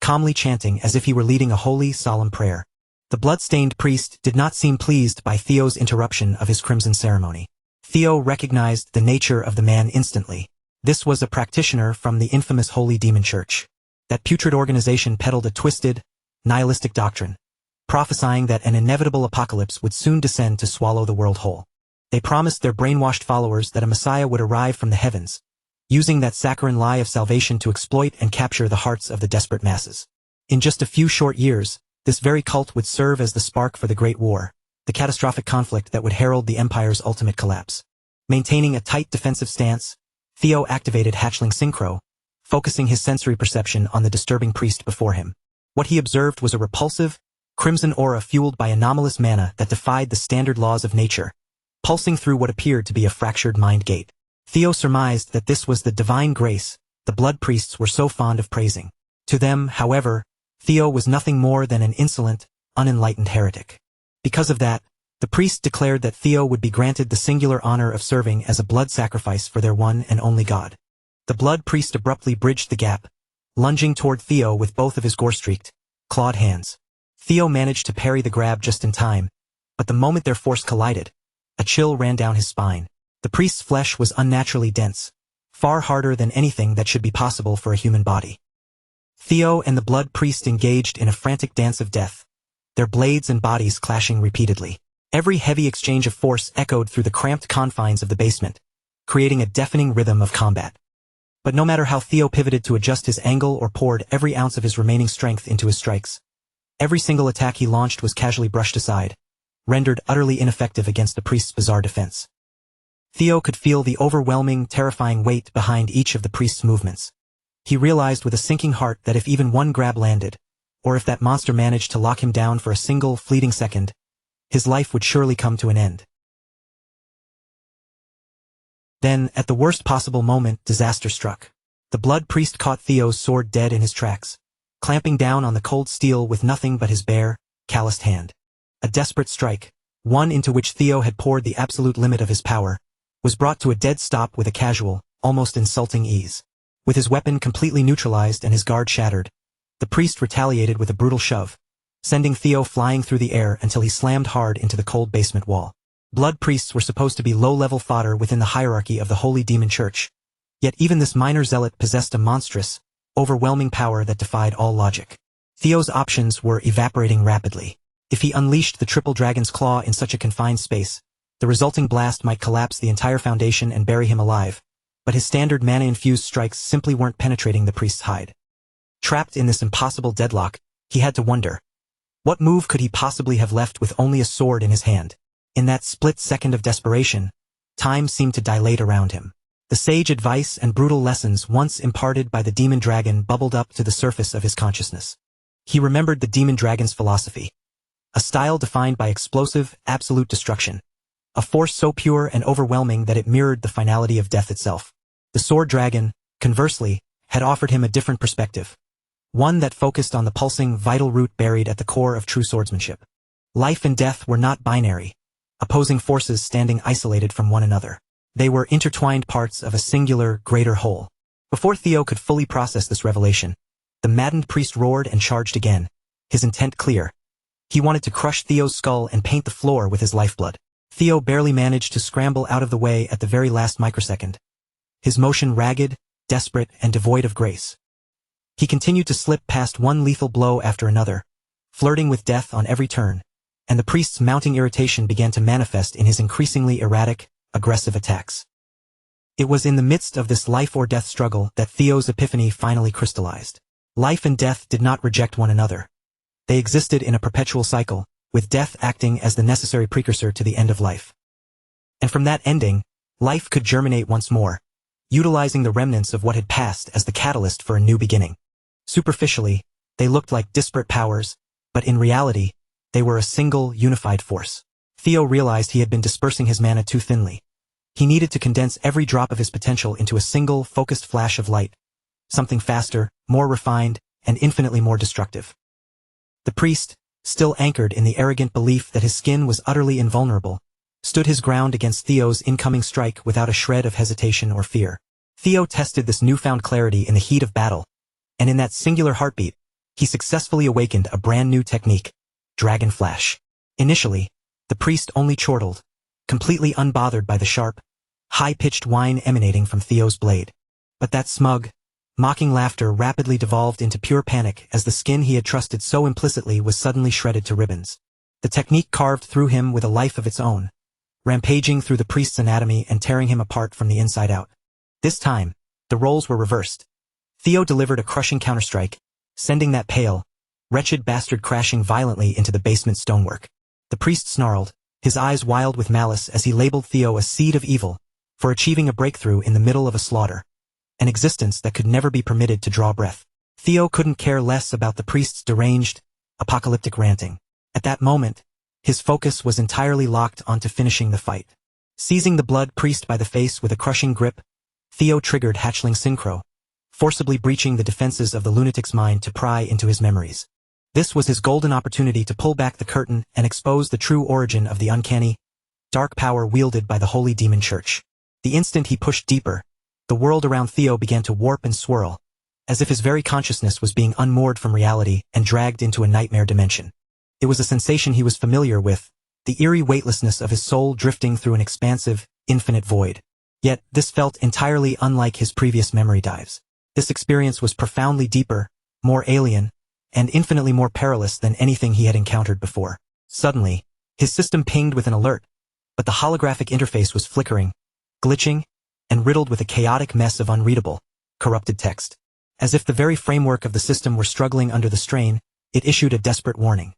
calmly chanting as if he were leading a holy, solemn prayer. The blood-stained priest did not seem pleased by Theo's interruption of his crimson ceremony. Theo recognized the nature of the man instantly. This was a practitioner from the infamous Holy Demon Church. That putrid organization peddled a twisted, nihilistic doctrine, prophesying that an inevitable apocalypse would soon descend to swallow the world whole. They promised their brainwashed followers that a Messiah would arrive from the heavens, using that saccharine lie of salvation to exploit and capture the hearts of the desperate masses. In just a few short years, this very cult would serve as the spark for the Great War, the catastrophic conflict that would herald the Empire's ultimate collapse. Maintaining a tight defensive stance, Theo activated hatchling synchro, focusing his sensory perception on the disturbing priest before him. What he observed was a repulsive, crimson aura fueled by anomalous mana that defied the standard laws of nature, pulsing through what appeared to be a fractured mind gate. Theo surmised that this was the divine grace the blood priests were so fond of praising. To them, however, Theo was nothing more than an insolent, unenlightened heretic. Because of that, the priests declared that Theo would be granted the singular honor of serving as a blood sacrifice for their one and only god. The blood priest abruptly bridged the gap, lunging toward Theo with both of his gore-streaked, clawed hands. Theo managed to parry the grab just in time, but the moment their force collided, a chill ran down his spine. The priest's flesh was unnaturally dense, far harder than anything that should be possible for a human body. Theo and the blood priest engaged in a frantic dance of death, their blades and bodies clashing repeatedly. Every heavy exchange of force echoed through the cramped confines of the basement, creating a deafening rhythm of combat. But no matter how Theo pivoted to adjust his angle or poured every ounce of his remaining strength into his strikes, every single attack he launched was casually brushed aside, rendered utterly ineffective against the priest's bizarre defense. Theo could feel the overwhelming, terrifying weight behind each of the priest's movements. He realized with a sinking heart that if even one grab landed, or if that monster managed to lock him down for a single, fleeting second, his life would surely come to an end. Then, at the worst possible moment, disaster struck. The blood priest caught Theo's sword dead in his tracks, clamping down on the cold steel with nothing but his bare, calloused hand. A desperate strike, one into which Theo had poured the absolute limit of his power, was brought to a dead stop with a casual, almost insulting ease. With his weapon completely neutralized and his guard shattered, the priest retaliated with a brutal shove, sending Theo flying through the air until he slammed hard into the cold basement wall. Blood priests were supposed to be low-level fodder within the hierarchy of the Holy Demon Church, yet even this minor zealot possessed a monstrous, overwhelming power that defied all logic. Theo's options were evaporating rapidly. If he unleashed the triple dragon's claw in such a confined space, the resulting blast might collapse the entire foundation and bury him alive, but his standard mana-infused strikes simply weren't penetrating the priest's hide. Trapped in this impossible deadlock, he had to wonder, what move could he possibly have left with only a sword in his hand? In that split second of desperation, time seemed to dilate around him. The sage advice and brutal lessons once imparted by the demon dragon bubbled up to the surface of his consciousness. He remembered the demon dragon's philosophy, a style defined by explosive, absolute destruction, a force so pure and overwhelming that it mirrored the finality of death itself. The sword dragon, conversely, had offered him a different perspective, one that focused on the pulsing, vital root buried at the core of true swordsmanship. Life and death were not binary, opposing forces standing isolated from one another. They were intertwined parts of a singular, greater whole. Before Theo could fully process this revelation, the maddened priest roared and charged again, his intent clear. He wanted to crush Theo's skull and paint the floor with his lifeblood. Theo barely managed to scramble out of the way at the very last microsecond, his motion ragged, desperate, and devoid of grace. He continued to slip past one lethal blow after another, flirting with death on every turn, and the priest's mounting irritation began to manifest in his increasingly erratic, aggressive attacks. It was in the midst of this life-or-death struggle that Theo's epiphany finally crystallized. Life and death did not reject one another. They existed in a perpetual cycle, with death acting as the necessary precursor to the end of life. And from that ending, life could germinate once more, utilizing the remnants of what had passed as the catalyst for a new beginning. Superficially, they looked like disparate powers, but in reality, they were a single, unified force. Theo realized he had been dispersing his mana too thinly. He needed to condense every drop of his potential into a single, focused flash of light, something faster, more refined, and infinitely more destructive. The priest, still anchored in the arrogant belief that his skin was utterly invulnerable, stood his ground against Theo's incoming strike without a shred of hesitation or fear. Theo tested this newfound clarity in the heat of battle, and in that singular heartbeat, he successfully awakened a brand new technique, Dragon Flash. Initially, the priest only chortled, completely unbothered by the sharp, high-pitched whine emanating from Theo's blade. But that smug, mocking laughter rapidly devolved into pure panic as the skin he had trusted so implicitly was suddenly shredded to ribbons. The technique carved through him with a life of its own, rampaging through the priest's anatomy and tearing him apart from the inside out. This time, the roles were reversed. Theo delivered a crushing counterstrike, sending that pale, wretched bastard crashing violently into the basement stonework. The priest snarled, his eyes wild with malice as he labeled Theo a seed of evil for achieving a breakthrough in the middle of a slaughter, an existence that could never be permitted to draw breath. Theo couldn't care less about the priest's deranged, apocalyptic ranting. At that moment, his focus was entirely locked onto finishing the fight. Seizing the blood priest by the face with a crushing grip, Theo triggered hatchling synchro, forcibly breaching the defenses of the lunatic's mind to pry into his memories. This was his golden opportunity to pull back the curtain and expose the true origin of the uncanny, dark power wielded by the holy demon church. The instant he pushed deeper, the world around Theo began to warp and swirl, as if his very consciousness was being unmoored from reality and dragged into a nightmare dimension. It was a sensation he was familiar with, the eerie weightlessness of his soul drifting through an expansive, infinite void. Yet, this felt entirely unlike his previous memory dives. This experience was profoundly deeper, more alien, and infinitely more perilous than anything he had encountered before. Suddenly, his system pinged with an alert, but the holographic interface was flickering, glitching, and riddled with a chaotic mess of unreadable, corrupted text. As if the very framework of the system were struggling under the strain, it issued a desperate warning.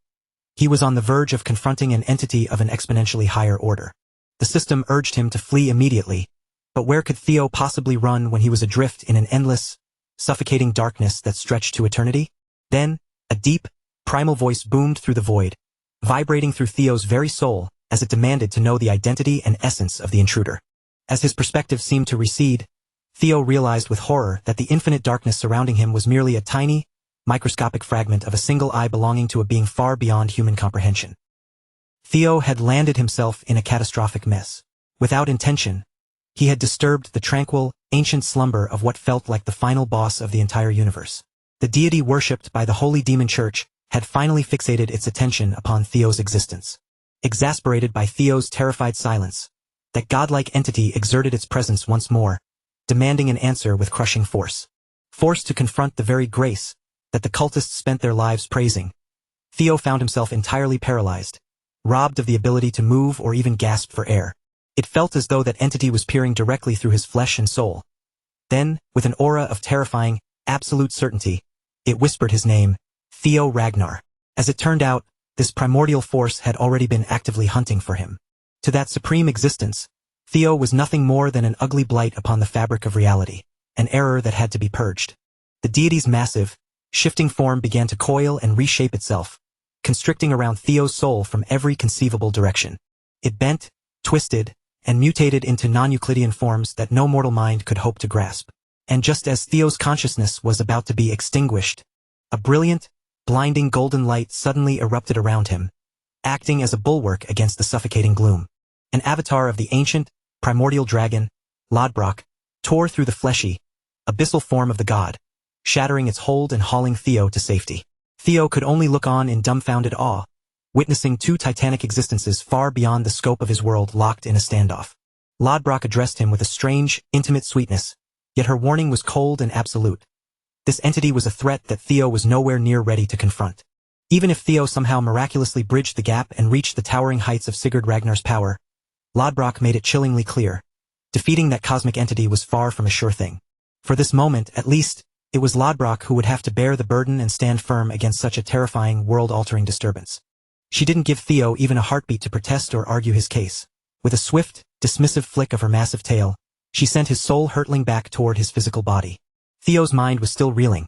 He was on the verge of confronting an entity of an exponentially higher order. The system urged him to flee immediately, but where could Theo possibly run when he was adrift in an endless, suffocating darkness that stretched to eternity? Then, a deep, primal voice boomed through the void, vibrating through Theo's very soul as it demanded to know the identity and essence of the intruder. As his perspective seemed to recede, Theo realized with horror that the infinite darkness surrounding him was merely a tiny, microscopic fragment of a single eye belonging to a being far beyond human comprehension. Theo had landed himself in a catastrophic mess. Without intention, he had disturbed the tranquil, ancient slumber of what felt like the final boss of the entire universe. The deity worshipped by the holy demon church had finally fixated its attention upon Theo's existence. Exasperated by Theo's terrified silence, that godlike entity exerted its presence once more, demanding an answer with crushing force. Forced to confront the very grace that the cultists spent their lives praising, Theo found himself entirely paralyzed, robbed of the ability to move or even gasp for air. It felt as though that entity was peering directly through his flesh and soul. Then, with an aura of terrifying, absolute certainty, it whispered his name, Theo Ragnar. As it turned out, this primordial force had already been actively hunting for him. To that supreme existence, Theo was nothing more than an ugly blight upon the fabric of reality, an error that had to be purged. The deity's massive, shifting form began to coil and reshape itself, constricting around Theo's soul from every conceivable direction. It bent, twisted, and mutated into non-Euclidean forms that no mortal mind could hope to grasp. And just as Theo's consciousness was about to be extinguished, a brilliant, blinding golden light suddenly erupted around him, acting as a bulwark against the suffocating gloom. An avatar of the ancient, primordial dragon, Lodbrok, tore through the fleshy, abyssal form of the god, shattering its hold and hauling Theo to safety. Theo could only look on in dumbfounded awe, witnessing two titanic existences far beyond the scope of his world locked in a standoff. Lodbrok addressed him with a strange, intimate sweetness, yet her warning was cold and absolute. This entity was a threat that Theo was nowhere near ready to confront. Even if Theo somehow miraculously bridged the gap and reached the towering heights of Sigurd Ragnar's power, Lodbrok made it chillingly clear. Defeating that cosmic entity was far from a sure thing. For this moment, at least, it was Lodbrok who would have to bear the burden and stand firm against such a terrifying, world-altering disturbance. She didn't give Theo even a heartbeat to protest or argue his case. With a swift, dismissive flick of her massive tail, she sent his soul hurtling back toward his physical body. Theo's mind was still reeling,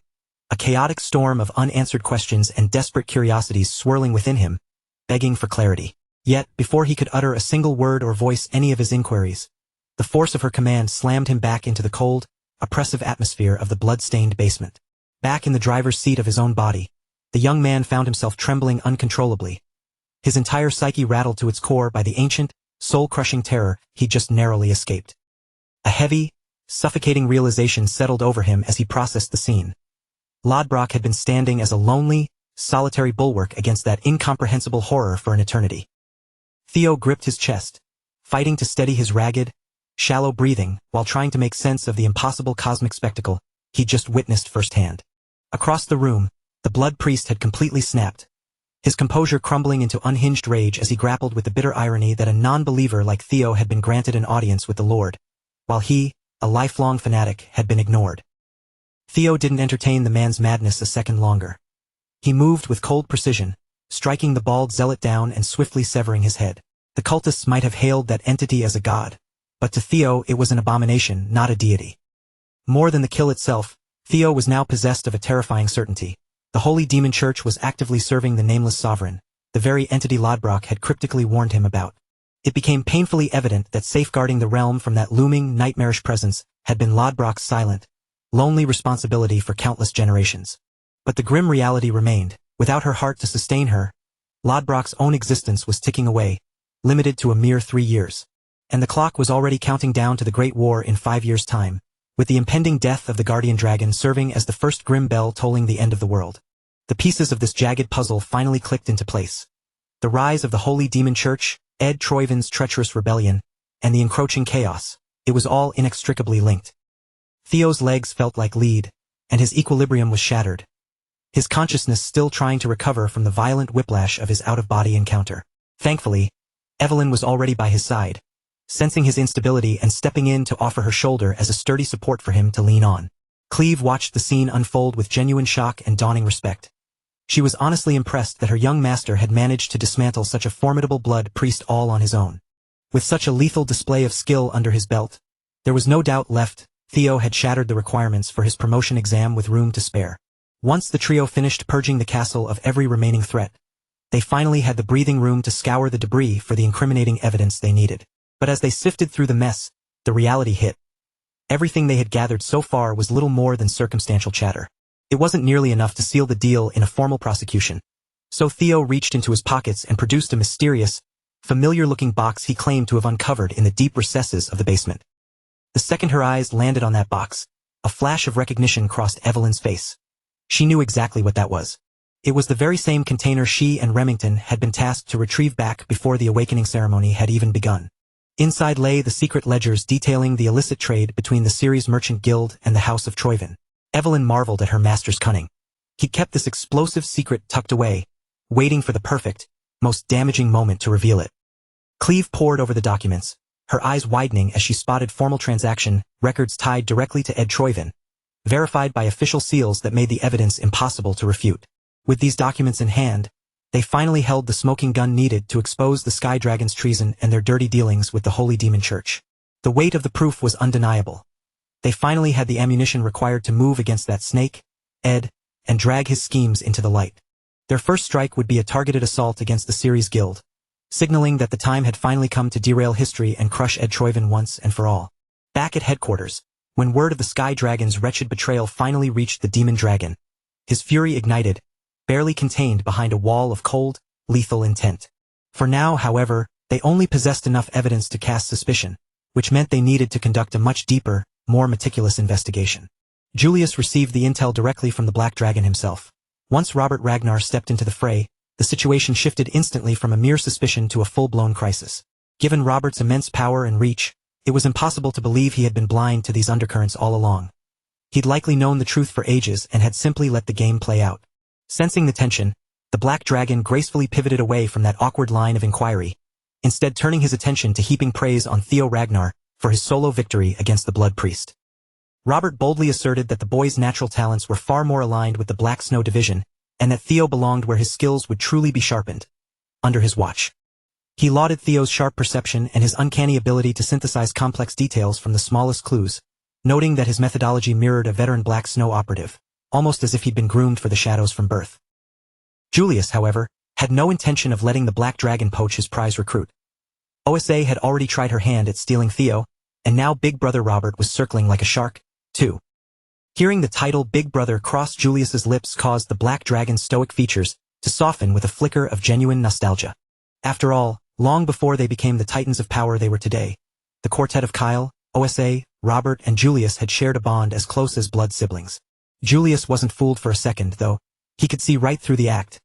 a chaotic storm of unanswered questions and desperate curiosities swirling within him, begging for clarity. Yet, before he could utter a single word or voice any of his inquiries, the force of her command slammed him back into the cold, oppressive atmosphere of the blood-stained basement. Back in the driver's seat of his own body, the young man found himself trembling uncontrollably, his entire psyche rattled to its core by the ancient, soul-crushing terror he'd just narrowly escaped. A heavy, suffocating realization settled over him as he processed the scene. Lodbrok had been standing as a lonely, solitary bulwark against that incomprehensible horror for an eternity. Theo gripped his chest, fighting to steady his ragged, shallow breathing, while trying to make sense of the impossible cosmic spectacle he'd just witnessed firsthand. Across the room, the blood priest had completely snapped, his composure crumbling into unhinged rage as he grappled with the bitter irony that a non-believer like Theo had been granted an audience with the Lord, while he, a lifelong fanatic, had been ignored. Theo didn't entertain the man's madness a second longer. He moved with cold precision, striking the bald zealot down and swiftly severing his head. The cultists might have hailed that entity as a god, but to Theo it was an abomination, not a deity. More than the kill itself, Theo was now possessed of a terrifying certainty. The Holy Demon Church was actively serving the nameless sovereign, the very entity Lodbrok had cryptically warned him about. It became painfully evident that safeguarding the realm from that looming, nightmarish presence had been Lodbrok's silent, lonely responsibility for countless generations. But the grim reality remained. Without her heart to sustain her, Lodbrok's own existence was ticking away, limited to a mere 3 years. And the clock was already counting down to the Great War in 5 years' time, with the impending death of the Guardian Dragon serving as the first grim bell tolling the end of the world. The pieces of this jagged puzzle finally clicked into place. The rise of the Holy Demon Church, Ed Troiven's treacherous rebellion, and the encroaching chaos. It was all inextricably linked. Theo's legs felt like lead, and his equilibrium was shattered, his consciousness still trying to recover from the violent whiplash of his out-of-body encounter. Thankfully, Evelyn was already by his side, sensing his instability and stepping in to offer her shoulder as a sturdy support for him to lean on. Cleve watched the scene unfold with genuine shock and dawning respect. She was honestly impressed that her young master had managed to dismantle such a formidable blood priest all on his own. With such a lethal display of skill under his belt, there was no doubt left. Theo had shattered the requirements for his promotion exam with room to spare. Once the trio finished purging the castle of every remaining threat, they finally had the breathing room to scour the debris for the incriminating evidence they needed. But as they sifted through the mess, the reality hit. Everything they had gathered so far was little more than circumstantial chatter. It wasn't nearly enough to seal the deal in a formal prosecution. So Theo reached into his pockets and produced a mysterious, familiar-looking box he claimed to have uncovered in the deep recesses of the basement. The second her eyes landed on that box, a flash of recognition crossed Evelyn's face. She knew exactly what that was. It was the very same container she and Remington had been tasked to retrieve back before the awakening ceremony had even begun. Inside lay the secret ledgers detailing the illicit trade between the Ceres Merchant Guild and the House of Troiven. Evelyn marveled at her master's cunning. He'd kept this explosive secret tucked away, waiting for the perfect, most damaging moment to reveal it. Cleve pored over the documents, her eyes widening as she spotted formal transaction records tied directly to Ed Troiven, verified by official seals that made the evidence impossible to refute. With these documents in hand, they finally held the smoking gun needed to expose the Sky Dragon's treason and their dirty dealings with the Holy Demon Church. The weight of the proof was undeniable. They finally had the ammunition required to move against that snake, Ed, and drag his schemes into the light. Their first strike would be a targeted assault against the Ceres Guild, signaling that the time had finally come to derail history and crush Ed Troiven once and for all. Back at headquarters, when word of the Sky Dragon's wretched betrayal finally reached the Demon Dragon, his fury ignited, barely contained behind a wall of cold, lethal intent. For now, however, they only possessed enough evidence to cast suspicion, which meant they needed to conduct a much deeper, more meticulous investigation. Julius received the intel directly from the Black Dragon himself. Once Robert Ragnar stepped into the fray, the situation shifted instantly from a mere suspicion to a full-blown crisis. Given Robert's immense power and reach, it was impossible to believe he had been blind to these undercurrents all along. He'd likely known the truth for ages and had simply let the game play out. Sensing the tension, the Black Dragon gracefully pivoted away from that awkward line of inquiry, instead turning his attention to heaping praise on Theo Ragnar for his solo victory against the Blood Priest. Robert boldly asserted that the boy's natural talents were far more aligned with the Black Snow Division, and that Theo belonged where his skills would truly be sharpened, under his watch. He lauded Theo's sharp perception and his uncanny ability to synthesize complex details from the smallest clues, noting that his methodology mirrored a veteran Black Snow operative, almost as if he'd been groomed for the shadows from birth. Julius, however, had no intention of letting the Black Dragon poach his prize recruit. OSA had already tried her hand at stealing Theo, and now Big Brother Robert was circling like a shark, too. Hearing the title Big Brother cross Julius's lips caused the Black Dragon's stoic features to soften with a flicker of genuine nostalgia. After all, long before they became the titans of power they were today, the quartet of Kyle, OSA, Robert, and Julius had shared a bond as close as blood siblings. Julius wasn't fooled for a second, though. He could see right through the act.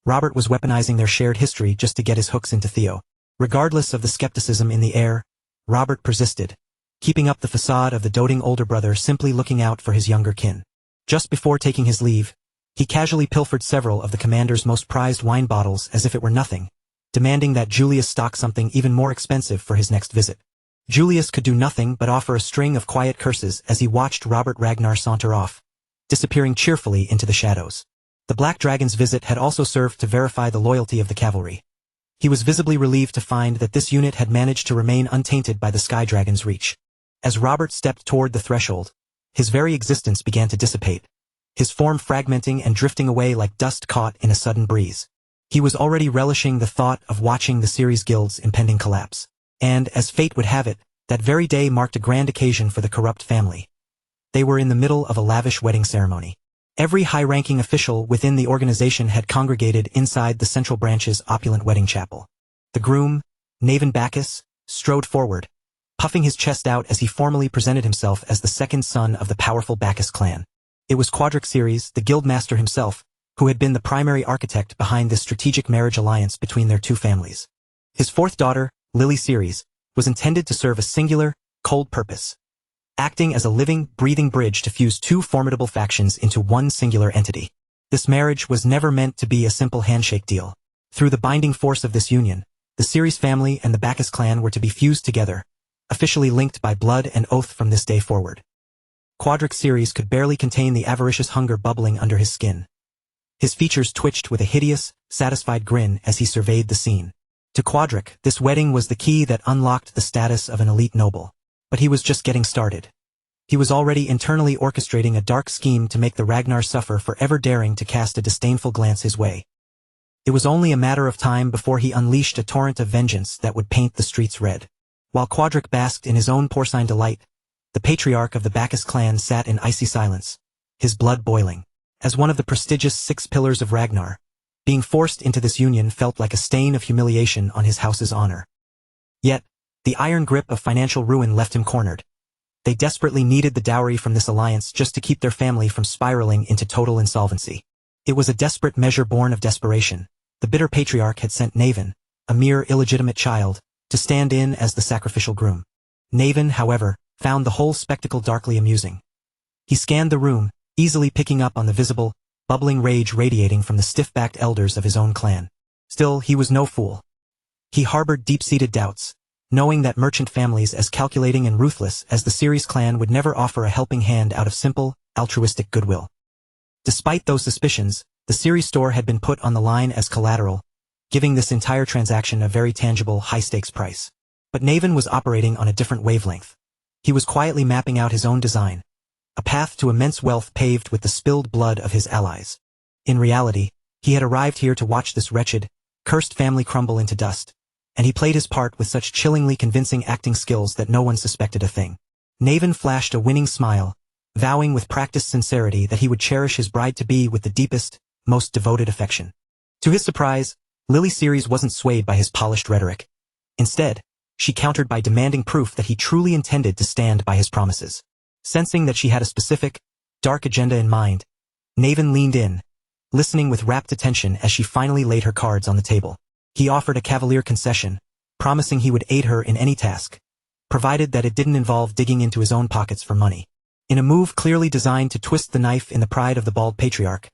Robert was weaponizing their shared history just to get his hooks into Theo. Regardless of the skepticism in the air, Robert persisted, keeping up the facade of the doting older brother simply looking out for his younger kin. Just before taking his leave, he casually pilfered several of the commander's most prized wine bottles as if it were nothing, demanding that Julius stock something even more expensive for his next visit. Julius could do nothing but offer a string of quiet curses as he watched Robert Ragnar saunter off, disappearing cheerfully into the shadows. The Black Dragon's visit had also served to verify the loyalty of the cavalry. He was visibly relieved to find that this unit had managed to remain untainted by the Sky Dragon's reach. As Robert stepped toward the threshold, his very existence began to dissipate, his form fragmenting and drifting away like dust caught in a sudden breeze. He was already relishing the thought of watching the series guild's impending collapse. And, as fate would have it, that very day marked a grand occasion for the corrupt family. They were in the middle of a lavish wedding ceremony. Every high-ranking official within the organization had congregated inside the central branch's opulent wedding chapel. The groom, Naven Bacchus, strode forward, puffing his chest out as he formally presented himself as the second son of the powerful Bacchus clan. It was Quadric Ceres, the guildmaster himself, who had been the primary architect behind this strategic marriage alliance between their two families. His fourth daughter, Lily Ceres, was intended to serve a singular, cold purpose, acting as a living, breathing bridge to fuse two formidable factions into one singular entity. This marriage was never meant to be a simple handshake deal. Through the binding force of this union, the Ceres family and the Bacchus clan were to be fused together, officially linked by blood and oath from this day forward. Quadric Ceres could barely contain the avaricious hunger bubbling under his skin. His features twitched with a hideous, satisfied grin as he surveyed the scene. To Quadric, this wedding was the key that unlocked the status of an elite noble. But he was just getting started. He was already internally orchestrating a dark scheme to make the Ragnar suffer for ever daring to cast a disdainful glance his way. It was only a matter of time before he unleashed a torrent of vengeance that would paint the streets red. While Quadric basked in his own porcine delight, the patriarch of the Bacchus clan sat in icy silence, his blood boiling. As one of the prestigious 6 pillars of Ragnar, being forced into this union felt like a stain of humiliation on his house's honor. Yet, the iron grip of financial ruin left him cornered. They desperately needed the dowry from this alliance just to keep their family from spiraling into total insolvency. It was a desperate measure born of desperation. The bitter patriarch had sent Naven, a mere illegitimate child, to stand in as the sacrificial groom. Naven, however, found the whole spectacle darkly amusing. He scanned the room, easily picking up on the visible, bubbling rage radiating from the stiff-backed elders of his own clan. Still, he was no fool. He harbored deep-seated doubts, knowing that merchant families as calculating and ruthless as the Ceres clan would never offer a helping hand out of simple, altruistic goodwill. Despite those suspicions, the Ceres store had been put on the line as collateral, giving this entire transaction a very tangible, high-stakes price. But Naven was operating on a different wavelength. He was quietly mapping out his own design, a path to immense wealth paved with the spilled blood of his allies. In reality, he had arrived here to watch this wretched, cursed family crumble into dust, and he played his part with such chillingly convincing acting skills that no one suspected a thing. Naven flashed a winning smile, vowing with practiced sincerity that he would cherish his bride-to-be with the deepest, most devoted affection. To his surprise, Lily Ceres wasn't swayed by his polished rhetoric. Instead, she countered by demanding proof that he truly intended to stand by his promises. Sensing that she had a specific, dark agenda in mind, Naven leaned in, listening with rapt attention as she finally laid her cards on the table. He offered a cavalier concession, promising he would aid her in any task, provided that it didn't involve digging into his own pockets for money. In a move clearly designed to twist the knife in the pride of the bald patriarch,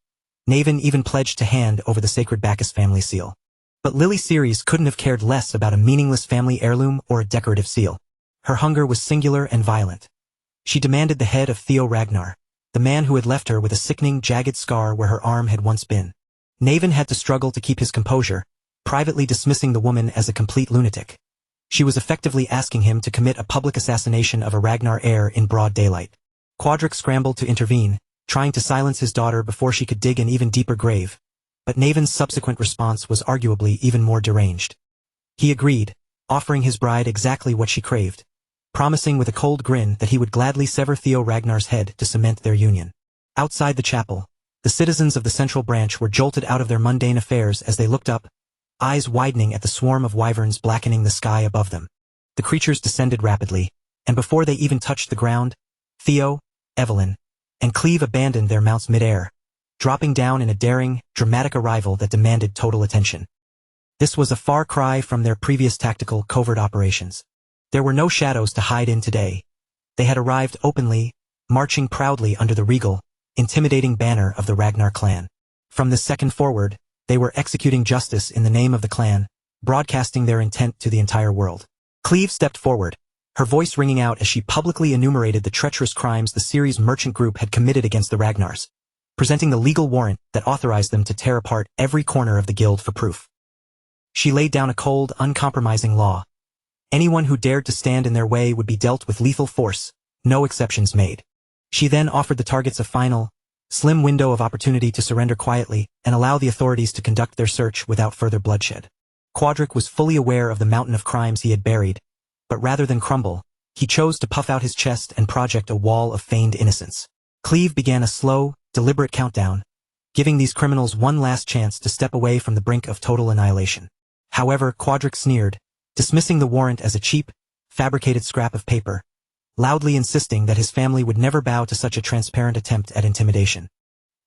Naven even pledged to hand over the sacred Bacchus family seal. But Lily Ceres couldn't have cared less about a meaningless family heirloom or a decorative seal. Her hunger was singular and violent. She demanded the head of Theo Ragnar, the man who had left her with a sickening, jagged scar where her arm had once been. Naven had to struggle to keep his composure, privately dismissing the woman as a complete lunatic. She was effectively asking him to commit a public assassination of a Ragnar heir in broad daylight. Quadric scrambled to intervene, trying to silence his daughter before she could dig an even deeper grave, but Naven's subsequent response was arguably even more deranged. He agreed, offering his bride exactly what she craved, promising with a cold grin that he would gladly sever Theo Ragnar's head to cement their union. Outside the chapel, the citizens of the central branch were jolted out of their mundane affairs as they looked up, eyes widening at the swarm of wyverns blackening the sky above them. The creatures descended rapidly, and before they even touched the ground, Theo, Evelyn, and Cleve abandoned their mounts mid-air, dropping down in a daring, dramatic arrival that demanded total attention. This was a far cry from their previous tactical, covert operations. There were no shadows to hide in today, They had arrived openly, marching proudly under the regal, intimidating banner of the Ragnar clan. From this second forward, they were executing justice in the name of the clan, broadcasting their intent to the entire world. Cleve stepped forward, her voice ringing out as she publicly enumerated the treacherous crimes the series merchant group had committed against the Ragnars, presenting the legal warrant that authorized them to tear apart every corner of the guild for proof. She laid down a cold, uncompromising law. Anyone who dared to stand in their way would be dealt with lethal force, no exceptions made. She then offered the targets a final, slim window of opportunity to surrender quietly and allow the authorities to conduct their search without further bloodshed. Quadric was fully aware of the mountain of crimes he had buried, but rather than crumble, he chose to puff out his chest and project a wall of feigned innocence. Cleve began a slow, deliberate countdown, giving these criminals one last chance to step away from the brink of total annihilation. However, Quadric sneered, dismissing the warrant as a cheap, fabricated scrap of paper, loudly insisting that his family would never bow to such a transparent attempt at intimidation.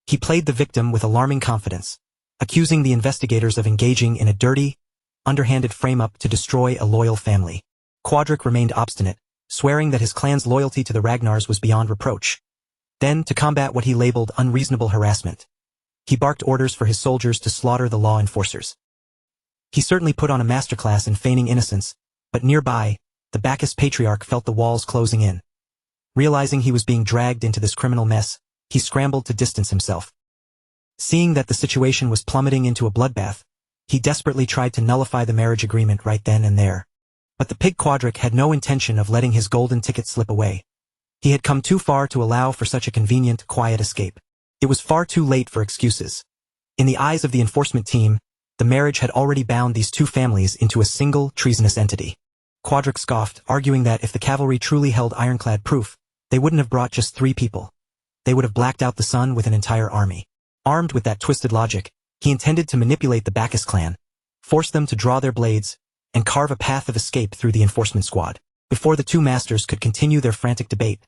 He played the victim with alarming confidence, accusing the investigators of engaging in a dirty, underhanded frame-up to destroy a loyal family. Quadric remained obstinate, swearing that his clan's loyalty to the Ragnars was beyond reproach. Then, to combat what he labeled unreasonable harassment, he barked orders for his soldiers to slaughter the law enforcers. He certainly put on a masterclass in feigning innocence, but nearby, the Bacchus patriarch felt the walls closing in. Realizing he was being dragged into this criminal mess, he scrambled to distance himself. Seeing that the situation was plummeting into a bloodbath, he desperately tried to nullify the marriage agreement right then and there. But the pig Quadric had no intention of letting his golden ticket slip away. He had come too far to allow for such a convenient, quiet escape. It was far too late for excuses. In the eyes of the enforcement team, the marriage had already bound these two families into a single, treasonous entity. Quadric scoffed, arguing that if the cavalry truly held ironclad proof, they wouldn't have brought just 3 people. They would have blacked out the sun with an entire army. Armed with that twisted logic, he intended to manipulate the Bacchus clan, force them to draw their blades, and carve a path of escape through the enforcement squad. Before the two masters could continue their frantic debate,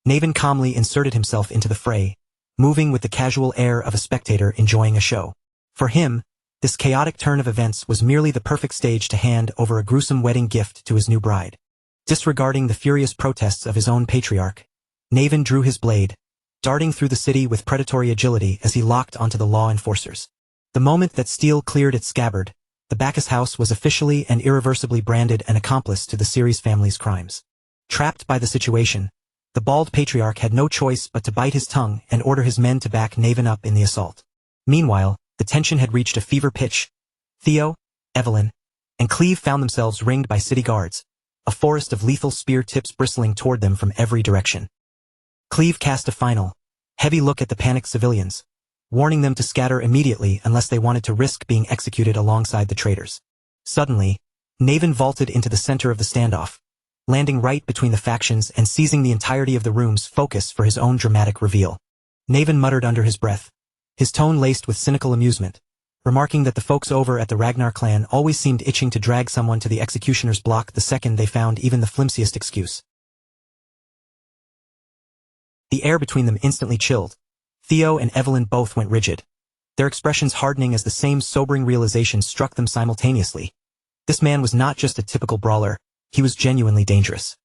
Naven calmly inserted himself into the fray, moving with the casual air of a spectator enjoying a show. For him, this chaotic turn of events was merely the perfect stage to hand over a gruesome wedding gift to his new bride. Disregarding the furious protests of his own patriarch, Naven drew his blade, darting through the city with predatory agility as he locked onto the law enforcers. The moment that steel cleared its scabbard, the Bacchus house was officially and irreversibly branded an accomplice to the Ceres family's crimes. Trapped by the situation, the bald patriarch had no choice but to bite his tongue and order his men to back Naven up in the assault. Meanwhile, the tension had reached a fever pitch. Theo, Evelyn, and Cleve found themselves ringed by city guards, a forest of lethal spear tips bristling toward them from every direction. Cleve cast a final, heavy look at the panicked civilians, warning them to scatter immediately unless they wanted to risk being executed alongside the traitors. Suddenly, Naven vaulted into the center of the standoff, landing right between the factions and seizing the entirety of the room's focus for his own dramatic reveal. Naven muttered under his breath, his tone laced with cynical amusement, remarking that the folks over at the Ragnar clan always seemed itching to drag someone to the executioner's block the second they found even the flimsiest excuse. The air between them instantly chilled. Theo and Evelyn both went rigid, their expressions hardening as the same sobering realization struck them simultaneously. This man was not just a typical brawler, he was genuinely dangerous.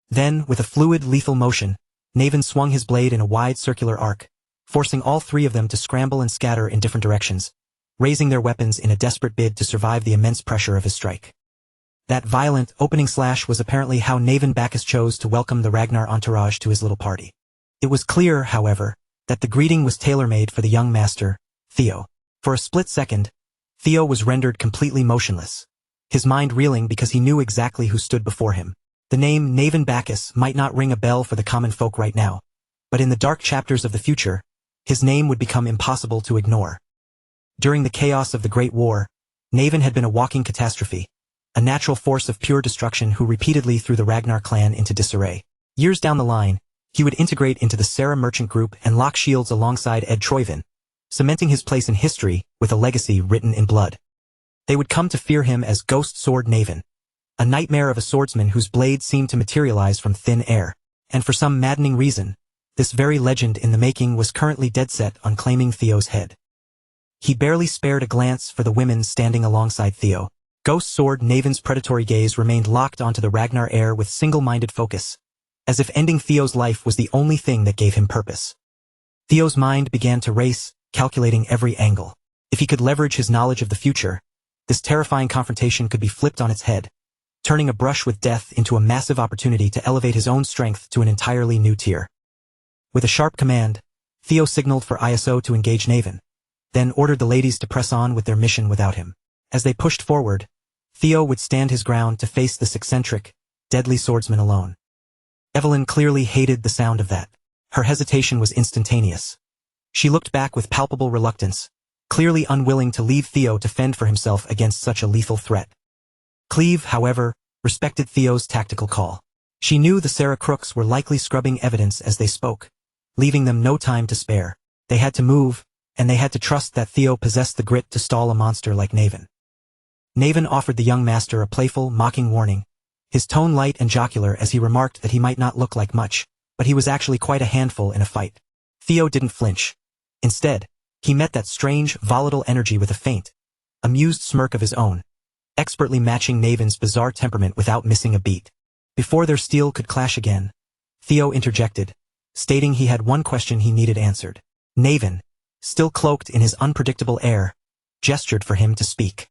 Then, with a fluid, lethal motion, Naven swung his blade in a wide circular arc, forcing all 3 of them to scramble and scatter in different directions, raising their weapons in a desperate bid to survive the immense pressure of his strike. That violent, opening slash was apparently how Naven Bacchus chose to welcome the Ragnar entourage to his little party. It was clear, however, that the greeting was tailor-made for the young master, Theo. For a split second, Theo was rendered completely motionless, his mind reeling because he knew exactly who stood before him. The name Naven Bacchus might not ring a bell for the common folk right now, but in the dark chapters of the future, his name would become impossible to ignore. During the chaos of the Great War, Naven had been a walking catastrophe, a natural force of pure destruction who repeatedly threw the Ragnar clan into disarray. Years down the line, he would integrate into the Sarah merchant group and lock shields alongside Ed Troyvin, cementing his place in history with a legacy written in blood. They would come to fear him as Ghost Sword Naven, a nightmare of a swordsman whose blade seemed to materialize from thin air. And for some maddening reason, this very legend in the making was currently dead set on claiming Theo's head. He barely spared a glance for the women standing alongside Theo. Ghost Sword Naven's predatory gaze remained locked onto the Ragnar heir with single-minded focus, as if ending Theo's life was the only thing that gave him purpose. Theo's mind began to race, calculating every angle. If he could leverage his knowledge of the future, this terrifying confrontation could be flipped on its head, turning a brush with death into a massive opportunity to elevate his own strength to an entirely new tier. With a sharp command, Theo signaled for ISO to engage Naven, then ordered the ladies to press on with their mission without him. As they pushed forward, Theo would stand his ground to face this eccentric, deadly swordsman alone. Evelyn clearly hated the sound of that. Her hesitation was instantaneous. She looked back with palpable reluctance, clearly unwilling to leave Theo to fend for himself against such a lethal threat. Cleve, however, respected Theo's tactical call. She knew the Sarah crooks were likely scrubbing evidence as they spoke, leaving them no time to spare. They had to move, and they had to trust that Theo possessed the grit to stall a monster like Naven. Naven offered the young master a playful, mocking warning, his tone light and jocular as he remarked that he might not look like much, but he was actually quite a handful in a fight. Theo didn't flinch. Instead, he met that strange, volatile energy with a faint, amused smirk of his own, expertly matching Naven's bizarre temperament without missing a beat. Before their steel could clash again, Theo interjected, stating he had one question he needed answered. Naven, still cloaked in his unpredictable air, gestured for him to speak.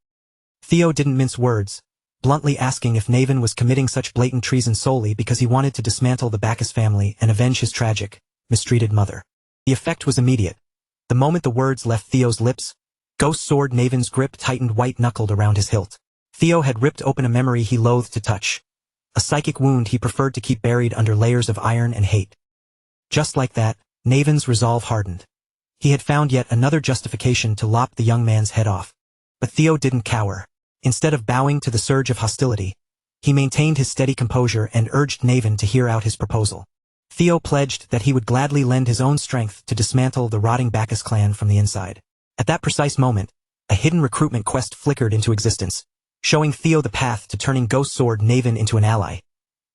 Theo didn't mince words, bluntly asking if Naven was committing such blatant treason solely because he wanted to dismantle the Bacchus family and avenge his tragic, mistreated mother. The effect was immediate. The moment the words left Theo's lips, Ghost Sword Naven's grip tightened white-knuckled around his hilt. Theo had ripped open a memory he loathed to touch, a psychic wound he preferred to keep buried under layers of iron and hate. Just like that, Naven's resolve hardened. He had found yet another justification to lop the young man's head off. But Theo didn't cower. Instead of bowing to the surge of hostility, he maintained his steady composure and urged Naven to hear out his proposal. Theo pledged that he would gladly lend his own strength to dismantle the rotting Bacchus clan from the inside. At that precise moment, a hidden recruitment quest flickered into existence, showing Theo the path to turning Ghost Sword Naven into an ally,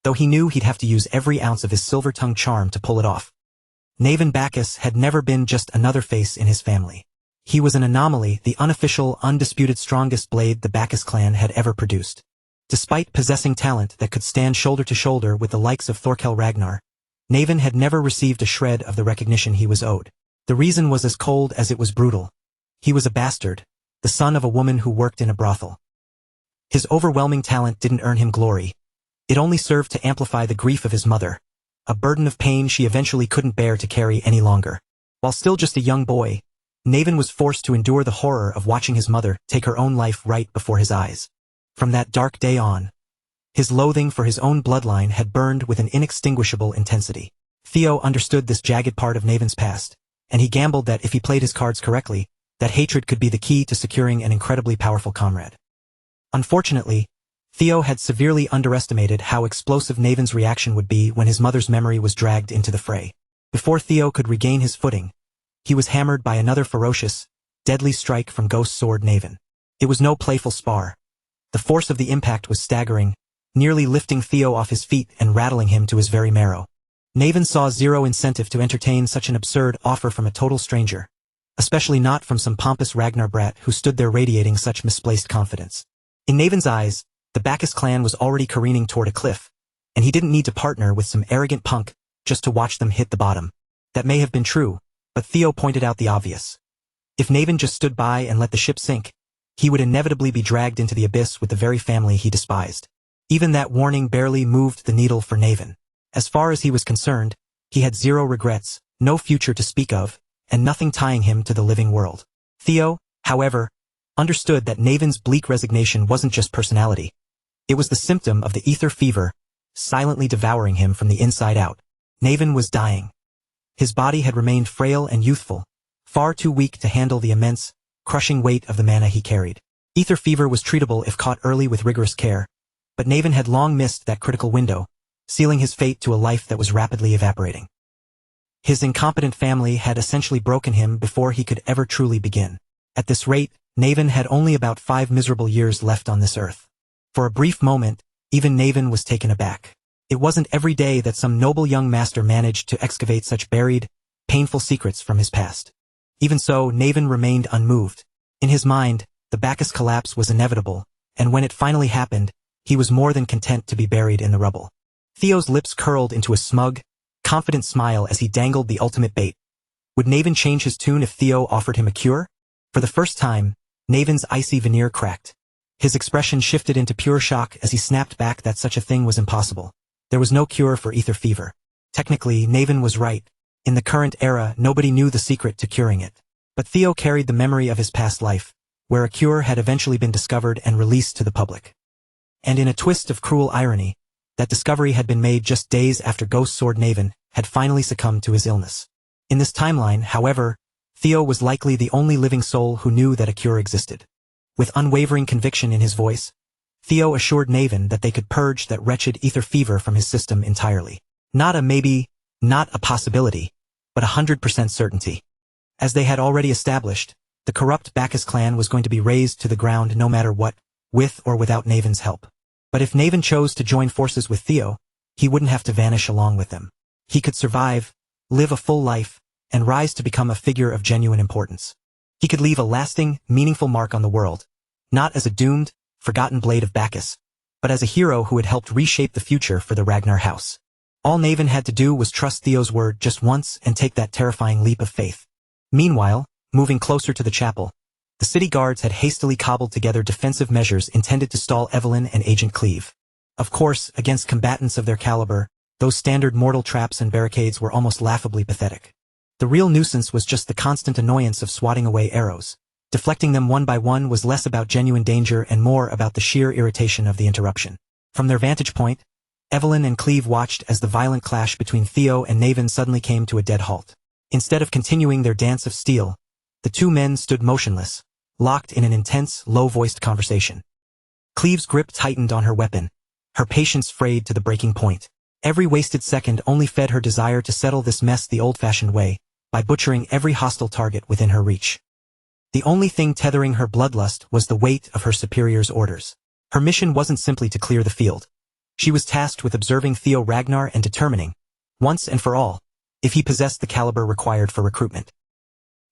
though he knew he'd have to use every ounce of his silver-tongued charm to pull it off. Naven Bacchus had never been just another face in his family. He was an anomaly, the unofficial, undisputed strongest blade the Bacchus clan had ever produced. Despite possessing talent that could stand shoulder to shoulder with the likes of Thorkel Ragnar, Naven had never received a shred of the recognition he was owed. The reason was as cold as it was brutal. He was a bastard, the son of a woman who worked in a brothel. His overwhelming talent didn't earn him glory. It only served to amplify the grief of his mother, a burden of pain she eventually couldn't bear to carry any longer. While still just a young boy, Naven was forced to endure the horror of watching his mother take her own life right before his eyes. From that dark day on, his loathing for his own bloodline had burned with an inextinguishable intensity. Theo understood this jagged part of Naven's past, and he gambled that if he played his cards correctly, that hatred could be the key to securing an incredibly powerful comrade. Unfortunately, Theo had severely underestimated how explosive Naven's reaction would be when his mother's memory was dragged into the fray. Before Theo could regain his footing, he was hammered by another ferocious, deadly strike from Ghost Sword Naven. It was no playful spar. The force of the impact was staggering, nearly lifting Theo off his feet and rattling him to his very marrow. Naven saw zero incentive to entertain such an absurd offer from a total stranger, especially not from some pompous Ragnar brat who stood there radiating such misplaced confidence. In Naven's eyes, the Bacchus clan was already careening toward a cliff, and he didn't need to partner with some arrogant punk just to watch them hit the bottom. That may have been true, but Theo pointed out the obvious. If Naven just stood by and let the ship sink, he would inevitably be dragged into the abyss with the very family he despised. Even that warning barely moved the needle for Naven. As far as he was concerned, he had zero regrets, no future to speak of, and nothing tying him to the living world. Theo, however, understood that Naven's bleak resignation wasn't just personality. It was the symptom of the ether fever, silently devouring him from the inside out. Naven was dying. His body had remained frail and youthful, far too weak to handle the immense, crushing weight of the mana he carried. Ether fever was treatable if caught early with rigorous care, but Naven had long missed that critical window, sealing his fate to a life that was rapidly evaporating. His incompetent family had essentially broken him before he could ever truly begin. At this rate, Naven had only about 5 miserable years left on this earth. For a brief moment, even Naven was taken aback. It wasn't every day that some noble young master managed to excavate such buried, painful secrets from his past. Even so, Naven remained unmoved. In his mind, the Bacchus collapse was inevitable, and when it finally happened, he was more than content to be buried in the rubble. Theo's lips curled into a smug, confident smile as he dangled the ultimate bait. Would Naven change his tune if Theo offered him a cure? For the first time, Naven's icy veneer cracked. His expression shifted into pure shock as he snapped back that such a thing was impossible. There was no cure for ether fever. Technically, Naven was right. In the current era, nobody knew the secret to curing it. But Theo carried the memory of his past life, where a cure had eventually been discovered and released to the public. And in a twist of cruel irony, that discovery had been made just days after Ghost Sword Naven had finally succumbed to his illness. In this timeline, however, Theo was likely the only living soul who knew that a cure existed. With unwavering conviction in his voice, Theo assured Naven that they could purge that wretched ether fever from his system entirely. Not a maybe, not a possibility, but 100% certainty. As they had already established, the corrupt Bacchus clan was going to be razed to the ground no matter what, with or without Naven's help. But if Naven chose to join forces with Theo, he wouldn't have to vanish along with them. He could survive, live a full life, and rise to become a figure of genuine importance. He could leave a lasting, meaningful mark on the world, not as a doomed, forgotten blade of Bacchus, but as a hero who had helped reshape the future for the Ragnar house. All Naven had to do was trust Theo's word just once and take that terrifying leap of faith. Meanwhile, moving closer to the chapel, the city guards had hastily cobbled together defensive measures intended to stall Evelyn and Agent Cleve. Of course, against combatants of their caliber, those standard mortal traps and barricades were almost laughably pathetic. The real nuisance was just the constant annoyance of swatting away arrows. Deflecting them one by one was less about genuine danger and more about the sheer irritation of the interruption. From their vantage point, Evelyn and Cleve watched as the violent clash between Theo and Naven suddenly came to a dead halt. Instead of continuing their dance of steel, the two men stood motionless, locked in an intense, low-voiced conversation. Cleve's grip tightened on her weapon, her patience frayed to the breaking point. Every wasted second only fed her desire to settle this mess the old-fashioned way, by butchering every hostile target within her reach. The only thing tethering her bloodlust was the weight of her superior's orders. Her mission wasn't simply to clear the field. She was tasked with observing Theo Ragnar and determining, once and for all, if he possessed the caliber required for recruitment.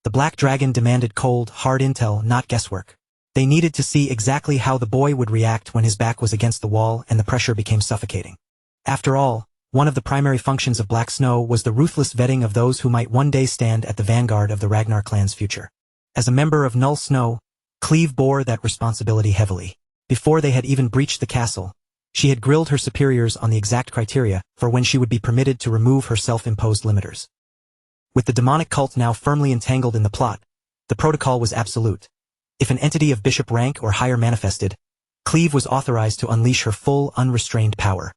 The Black Dragon demanded cold, hard intel, not guesswork. They needed to see exactly how the boy would react when his back was against the wall and the pressure became suffocating. After all, one of the primary functions of Black Snow was the ruthless vetting of those who might one day stand at the vanguard of the Ragnar clan's future. As a member of Null Snow, Cleve bore that responsibility heavily. Before they had even breached the castle, she had grilled her superiors on the exact criteria for when she would be permitted to remove her self-imposed limiters. With the demonic cult now firmly entangled in the plot, the protocol was absolute. If an entity of bishop rank or higher manifested, Cleve was authorized to unleash her full, unrestrained power.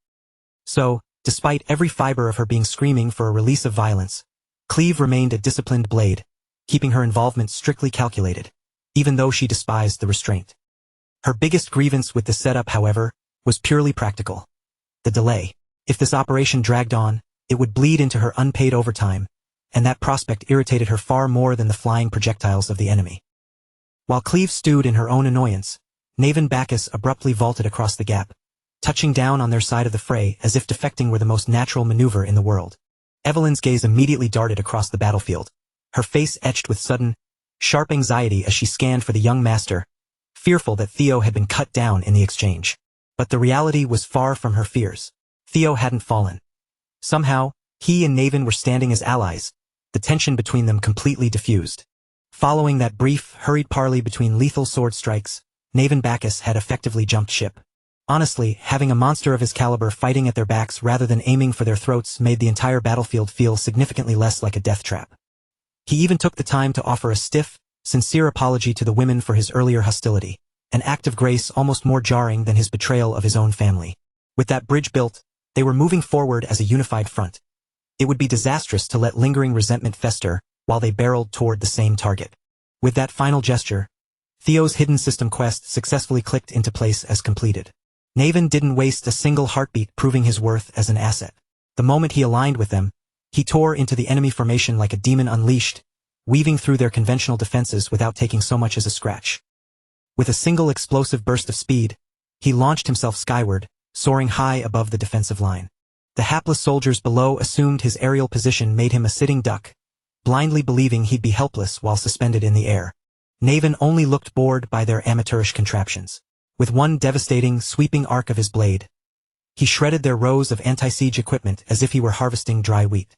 So, despite every fiber of her being screaming for a release of violence, Cleve remained a disciplined blade, keeping her involvement strictly calculated, even though she despised the restraint. Her biggest grievance with the setup, however, was purely practical. The delay. If this operation dragged on, it would bleed into her unpaid overtime, and that prospect irritated her far more than the flying projectiles of the enemy. While Cleve stewed in her own annoyance, Naven Bacchus abruptly vaulted across the gap, touching down on their side of the fray as if defecting were the most natural maneuver in the world. Evelyn's gaze immediately darted across the battlefield, her face etched with sudden, sharp anxiety as she scanned for the young master, fearful that Theo had been cut down in the exchange. But the reality was far from her fears. Theo hadn't fallen. Somehow, he and Naven were standing as allies, the tension between them completely diffused. Following that brief, hurried parley between lethal sword strikes, Naven Bacchus had effectively jumped ship. Honestly, having a monster of his caliber fighting at their backs rather than aiming for their throats made the entire battlefield feel significantly less like a death trap. He even took the time to offer a stiff, sincere apology to the women for his earlier hostility, an act of grace almost more jarring than his betrayal of his own family. With that bridge built, they were moving forward as a unified front. It would be disastrous to let lingering resentment fester while they barreled toward the same target. With that final gesture, Theo's hidden system quest successfully clicked into place as completed. Naven didn't waste a single heartbeat proving his worth as an asset. The moment he aligned with them, he tore into the enemy formation like a demon unleashed, weaving through their conventional defenses without taking so much as a scratch. With a single explosive burst of speed, he launched himself skyward, soaring high above the defensive line. The hapless soldiers below assumed his aerial position made him a sitting duck, blindly believing he'd be helpless while suspended in the air. Naven only looked bored by their amateurish contraptions. With one devastating, sweeping arc of his blade, He shredded their rows of anti-siege equipment as if he were harvesting dry wheat.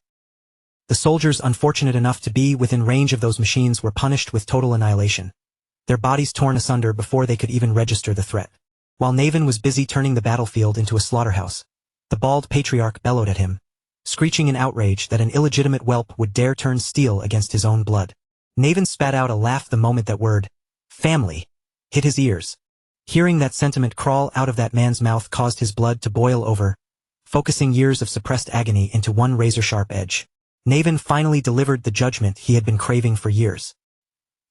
The soldiers unfortunate enough to be within range of those machines were punished with total annihilation, their bodies torn asunder before they could even register the threat. While Naven was busy turning the battlefield into a slaughterhouse, the bald patriarch bellowed at him, screeching in outrage that an illegitimate whelp would dare turn steel against his own blood. Naven spat out a laugh the moment that word, family, hit his ears. Hearing that sentiment crawl out of that man's mouth caused his blood to boil over, focusing years of suppressed agony into one razor-sharp edge. Naven finally delivered the judgment he had been craving for years.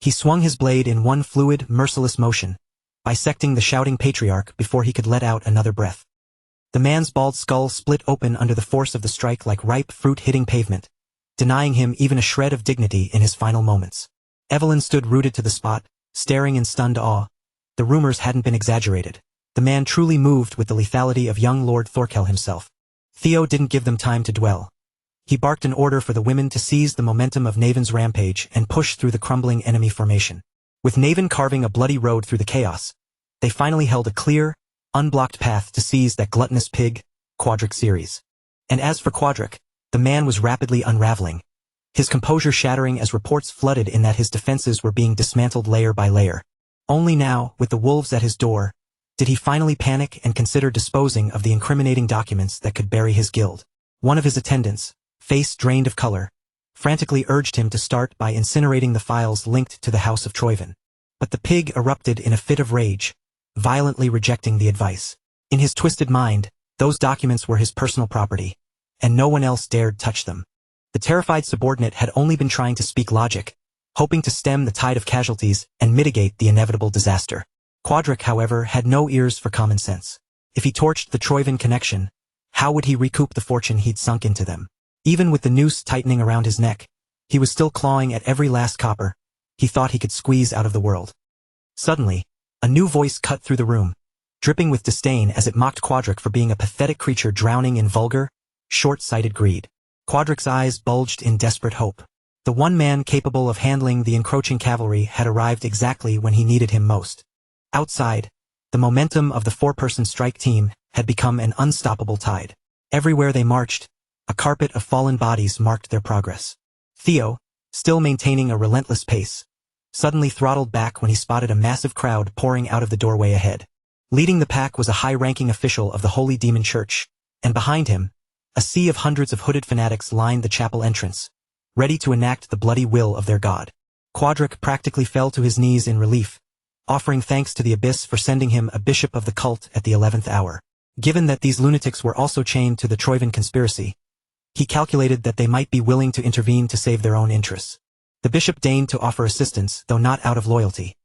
He swung his blade in one fluid, merciless motion, bisecting the shouting patriarch before he could let out another breath. The man's bald skull split open under the force of the strike like ripe fruit hitting pavement, denying him even a shred of dignity in his final moments. Evelyn stood rooted to the spot, staring in stunned awe. The rumors hadn't been exaggerated. The man truly moved with the lethality of young Lord Thorkel himself. Theo didn't give them time to dwell. He barked an order for the women to seize the momentum of Naven's rampage and push through the crumbling enemy formation. With Naven carving a bloody road through the chaos, they finally held a clear, unblocked path to seize that gluttonous pig, Quadric Ceres. And as for Quadric, the man was rapidly unraveling, his composure shattering as reports flooded in that his defenses were being dismantled layer by layer. Only now, with the wolves at his door, did he finally panic and consider disposing of the incriminating documents that could bury his guild. One of his attendants, face drained of color, frantically urged him to start by incinerating the files linked to the House of Troyven. But the pig erupted in a fit of rage, violently rejecting the advice. In his twisted mind, those documents were his personal property, and no one else dared touch them. The terrified subordinate had only been trying to speak logic, hoping to stem the tide of casualties and mitigate the inevitable disaster. Quadric, however, had no ears for common sense. If he torched the Troyven connection, how would he recoup the fortune he'd sunk into them? Even with the noose tightening around his neck, he was still clawing at every last copper he thought he could squeeze out of the world. Suddenly, a new voice cut through the room, dripping with disdain as it mocked Quadric for being a pathetic creature drowning in vulgar, short-sighted greed. Quadric's eyes bulged in desperate hope. The one man capable of handling the encroaching cavalry had arrived exactly when he needed him most. Outside, the momentum of the four-person strike team had become an unstoppable tide. Everywhere they marched, a carpet of fallen bodies marked their progress. Theo, still maintaining a relentless pace, suddenly throttled back when he spotted a massive crowd pouring out of the doorway ahead. Leading the pack was a high-ranking official of the Holy Demon Church, and behind him, a sea of hundreds of hooded fanatics lined the chapel entrance, ready to enact the bloody will of their god. Quadric practically fell to his knees in relief, offering thanks to the Abyss for sending him a bishop of the cult at the 11th hour. Given that these lunatics were also chained to the Troyven conspiracy, he calculated that they might be willing to intervene to save their own interests. The bishop deigned to offer assistance, though not out of loyalty.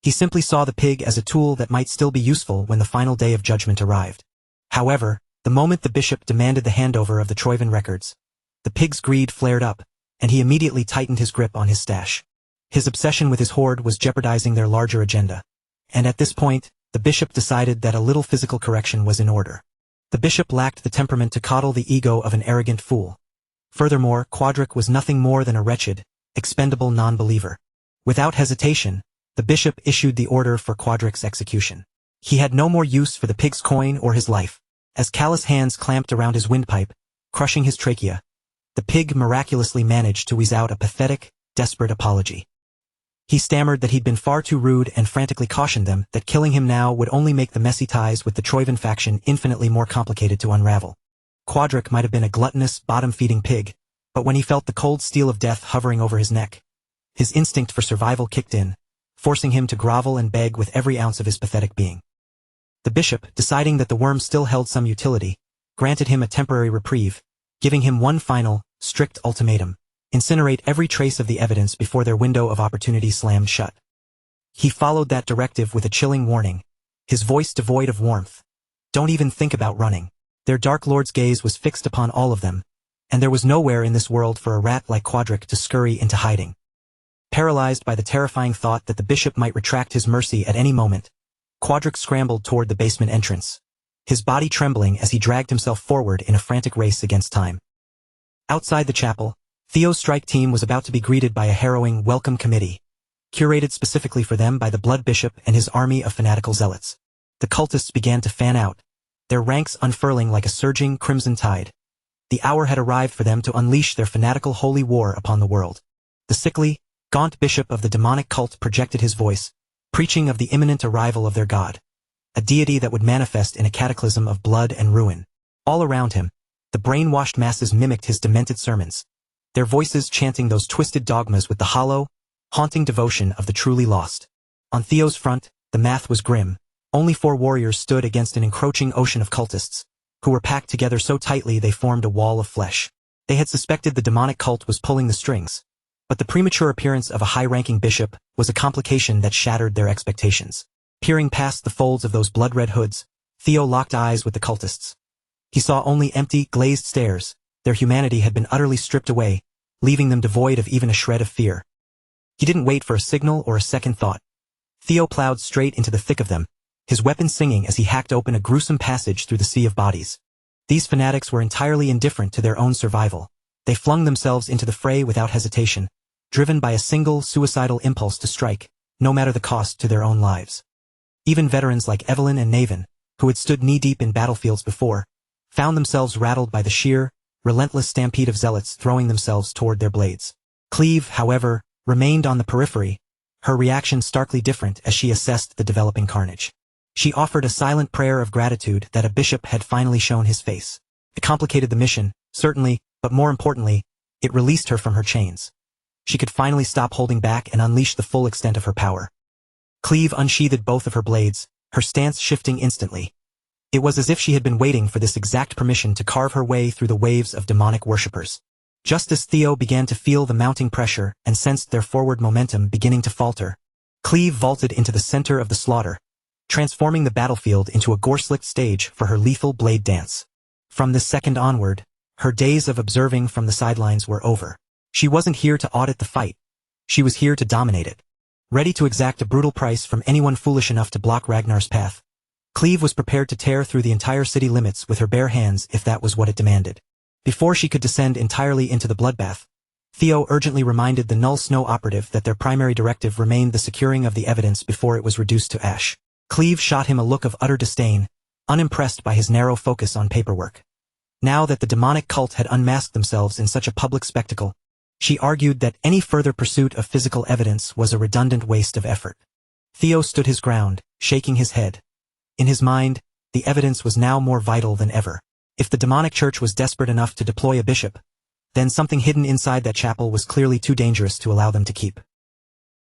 He simply saw the pig as a tool that might still be useful when the final day of judgment arrived. However, the moment the bishop demanded the handover of the Troyven records, the pig's greed flared up, and he immediately tightened his grip on his stash. His obsession with his hoard was jeopardizing their larger agenda. And at this point, the bishop decided that a little physical correction was in order. The bishop lacked the temperament to coddle the ego of an arrogant fool. Furthermore, Quadric was nothing more than a wretched, expendable non-believer. Without hesitation, the bishop issued the order for Quadric's execution. He had no more use for the pig's coin or his life. As callous hands clamped around his windpipe, crushing his trachea, the pig miraculously managed to wheeze out a pathetic, desperate apology. He stammered that he'd been far too rude and frantically cautioned them that killing him now would only make the messy ties with the Troyven faction infinitely more complicated to unravel. Quadric might have been a gluttonous, bottom-feeding pig, but when he felt the cold steel of death hovering over his neck, his instinct for survival kicked in, forcing him to grovel and beg with every ounce of his pathetic being. The bishop, deciding that the worm still held some utility, granted him a temporary reprieve, giving him one final, strict ultimatum: incinerate every trace of the evidence before their window of opportunity slammed shut. He followed that directive with a chilling warning, his voice devoid of warmth. Don't even think about running. Their Dark Lord's gaze was fixed upon all of them, and there was nowhere in this world for a rat like Quadric to scurry into hiding. Paralyzed by the terrifying thought that the bishop might retract his mercy at any moment, Quadric scrambled toward the basement entrance, his body trembling as he dragged himself forward in a frantic race against time. Outside the chapel, Theo's strike team was about to be greeted by a harrowing welcome committee, curated specifically for them by the Blood Bishop and his army of fanatical zealots. The cultists began to fan out, their ranks unfurling like a surging crimson tide. The hour had arrived for them to unleash their fanatical holy war upon the world. The sickly, gaunt bishop of the demonic cult projected his voice, preaching of the imminent arrival of their god, a deity that would manifest in a cataclysm of blood and ruin. All around him, the brainwashed masses mimicked his demented sermons, their voices chanting those twisted dogmas with the hollow, haunting devotion of the truly lost. On Theo's front, the math was grim. Only 4 warriors stood against an encroaching ocean of cultists, who were packed together so tightly they formed a wall of flesh. They had suspected the demonic cult was pulling the strings, but the premature appearance of a high-ranking bishop was a complication that shattered their expectations. Peering past the folds of those blood-red hoods, Theo locked eyes with the cultists. He saw only empty, glazed stares. Their humanity had been utterly stripped away, leaving them devoid of even a shred of fear. He didn't wait for a signal or a second thought. Theo plowed straight into the thick of them, his weapon singing as he hacked open a gruesome passage through the sea of bodies. These fanatics were entirely indifferent to their own survival. They flung themselves into the fray without hesitation, driven by a single suicidal impulse to strike, no matter the cost to their own lives. Even veterans like Evelyn and Naven, who had stood knee-deep in battlefields before, found themselves rattled by the sheer, relentless stampede of zealots throwing themselves toward their blades. Cleve, however, remained on the periphery, her reaction starkly different as she assessed the developing carnage. She offered a silent prayer of gratitude that a bishop had finally shown his face. It complicated the mission, certainly, but more importantly, it released her from her chains. She could finally stop holding back and unleash the full extent of her power. Cleve unsheathed both of her blades, her stance shifting instantly. It was as if she had been waiting for this exact permission to carve her way through the waves of demonic worshippers. Just as Theo began to feel the mounting pressure and sensed their forward momentum beginning to falter, Cleve vaulted into the center of the slaughter, transforming the battlefield into a gore-slicked stage for her lethal blade dance. From this second onward, her days of observing from the sidelines were over. She wasn't here to audit the fight. She was here to dominate it. Ready to exact a brutal price from anyone foolish enough to block Ragnar's path, Cleve was prepared to tear through the entire city limits with her bare hands if that was what it demanded. Before she could descend entirely into the bloodbath, Theo urgently reminded the Null Snow operative that their primary directive remained the securing of the evidence before it was reduced to ash. Cleve shot him a look of utter disdain, unimpressed by his narrow focus on paperwork. Now that the demonic cult had unmasked themselves in such a public spectacle, she argued that any further pursuit of physical evidence was a redundant waste of effort. Theo stood his ground, shaking his head. In his mind, the evidence was now more vital than ever. If the demonic church was desperate enough to deploy a bishop, then something hidden inside that chapel was clearly too dangerous to allow them to keep.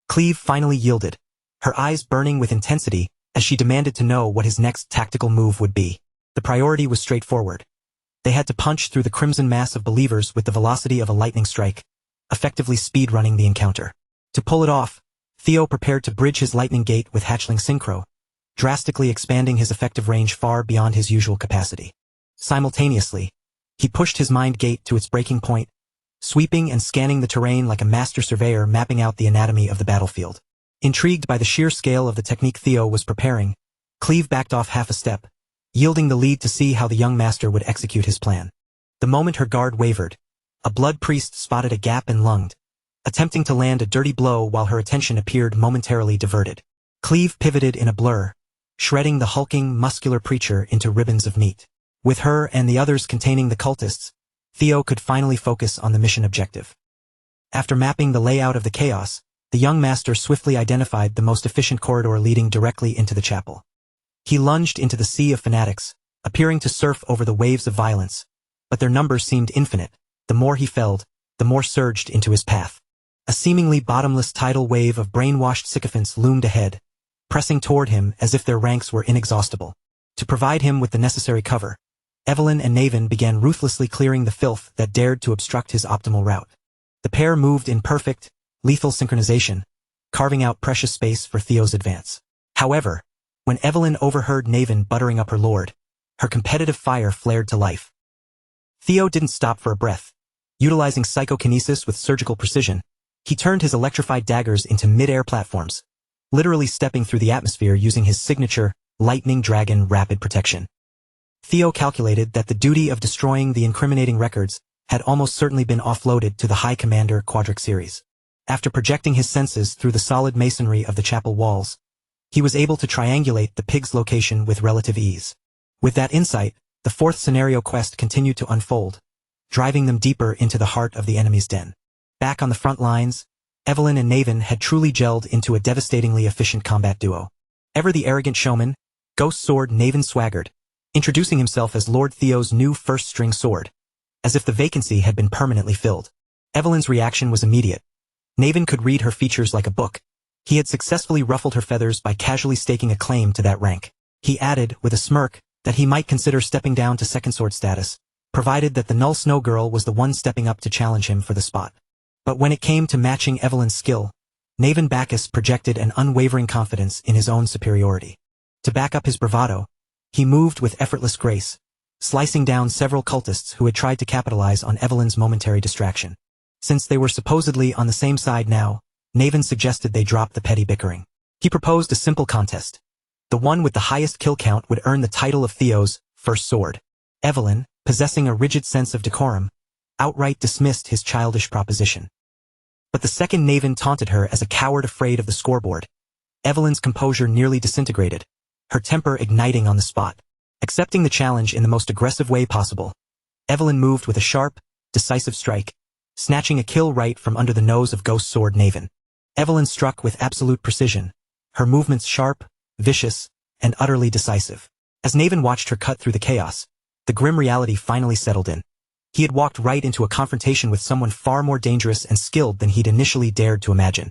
Cleve finally yielded, her eyes burning with intensity as she demanded to know what his next tactical move would be. The priority was straightforward. They had to punch through the crimson mass of believers with the velocity of a lightning strike, effectively speed-running the encounter. To pull it off, Theo prepared to bridge his lightning gate with hatchling synchro, drastically expanding his effective range far beyond his usual capacity. Simultaneously, he pushed his mind gate to its breaking point, sweeping and scanning the terrain like a master surveyor mapping out the anatomy of the battlefield. Intrigued by the sheer scale of the technique Theo was preparing, Cleve backed off half a step, yielding the lead to see how the young master would execute his plan. The moment her guard wavered, a blood priest spotted a gap and lunged, attempting to land a dirty blow while her attention appeared momentarily diverted. Cleve pivoted in a blur, shredding the hulking, muscular preacher into ribbons of meat. With her and the others containing the cultists, Theo could finally focus on the mission objective. After mapping the layout of the chaos, the young master swiftly identified the most efficient corridor leading directly into the chapel. He lunged into the sea of fanatics, appearing to surf over the waves of violence, but their numbers seemed infinite. The more he felled, the more surged into his path. A seemingly bottomless tidal wave of brainwashed sycophants loomed ahead, pressing toward him as if their ranks were inexhaustible. To provide him with the necessary cover, Evelyn and Naven began ruthlessly clearing the filth that dared to obstruct his optimal route. The pair moved in perfect, lethal synchronization, carving out precious space for Theo's advance. However, when Evelyn overheard Naven buttering up her lord, her competitive fire flared to life. Theo didn't stop for a breath. Utilizing psychokinesis with surgical precision, he turned his electrified daggers into mid-air platforms, literally stepping through the atmosphere using his signature, Lightning Dragon rapid protection. Theo calculated that the duty of destroying the incriminating records had almost certainly been offloaded to the High Commander Quadric series. After projecting his senses through the solid masonry of the chapel walls, he was able to triangulate the pig's location with relative ease. With that insight, the fourth scenario quest continued to unfold, driving them deeper into the heart of the enemy's den. Back on the front lines, Evelyn and Naven had truly gelled into a devastatingly efficient combat duo. Ever the arrogant showman, Ghost Sword Naven swaggered, introducing himself as Lord Theo's new first-string sword, as if the vacancy had been permanently filled. Evelyn's reaction was immediate. Naven could read her features like a book. He had successfully ruffled her feathers by casually staking a claim to that rank. He added, with a smirk, that he might consider stepping down to second sword status, provided that the Null Snow Girl was the one stepping up to challenge him for the spot. But when it came to matching Evelyn's skill, Naven Bacchus projected an unwavering confidence in his own superiority. To back up his bravado, he moved with effortless grace, slicing down several cultists who had tried to capitalize on Evelyn's momentary distraction. Since they were supposedly on the same side now, Naven suggested they drop the petty bickering. He proposed a simple contest. The one with the highest kill count would earn the title of Theo's first sword. Evelyn, possessing a rigid sense of decorum, outright dismissed his childish proposition. But the second Naven taunted her as a coward afraid of the scoreboard. Evelyn's composure nearly disintegrated, her temper igniting on the spot. Accepting the challenge in the most aggressive way possible, Evelyn moved with a sharp, decisive strike, snatching a kill right from under the nose of Ghost Sword Naven. Evelyn struck with absolute precision, her movements sharp, vicious, and utterly decisive. As Naven watched her cut through the chaos, the grim reality finally settled in. He had walked right into a confrontation with someone far more dangerous and skilled than he'd initially dared to imagine.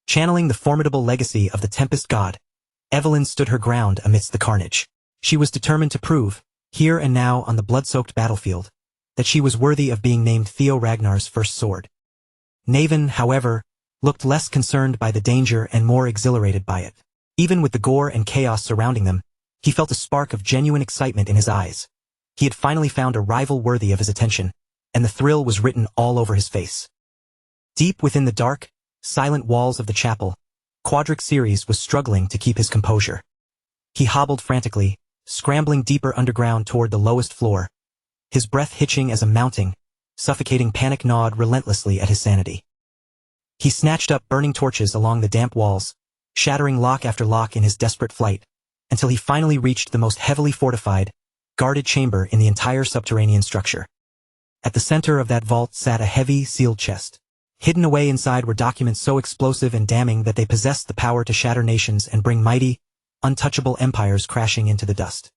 Channeling the formidable legacy of the Tempest God, Evelyn stood her ground amidst the carnage. She was determined to prove, here and now on the blood-soaked battlefield, that she was worthy of being named Theo Ragnar's first sword. Naven, however, looked less concerned by the danger and more exhilarated by it. Even with the gore and chaos surrounding them, he felt a spark of genuine excitement in his eyes. He had finally found a rival worthy of his attention, and the thrill was written all over his face. Deep within the dark, silent walls of the chapel, Quadric Ceres was struggling to keep his composure. He hobbled frantically, scrambling deeper underground toward the lowest floor, his breath hitching as a mounting, suffocating panic gnawed relentlessly at his sanity. He snatched up burning torches along the damp walls, shattering lock after lock in his desperate flight, until he finally reached the most heavily fortified, guarded chamber in the entire subterranean structure. At the center of that vault sat a heavy, sealed chest. Hidden away inside were documents so explosive and damning that they possessed the power to shatter nations and bring mighty, untouchable empires crashing into the dust.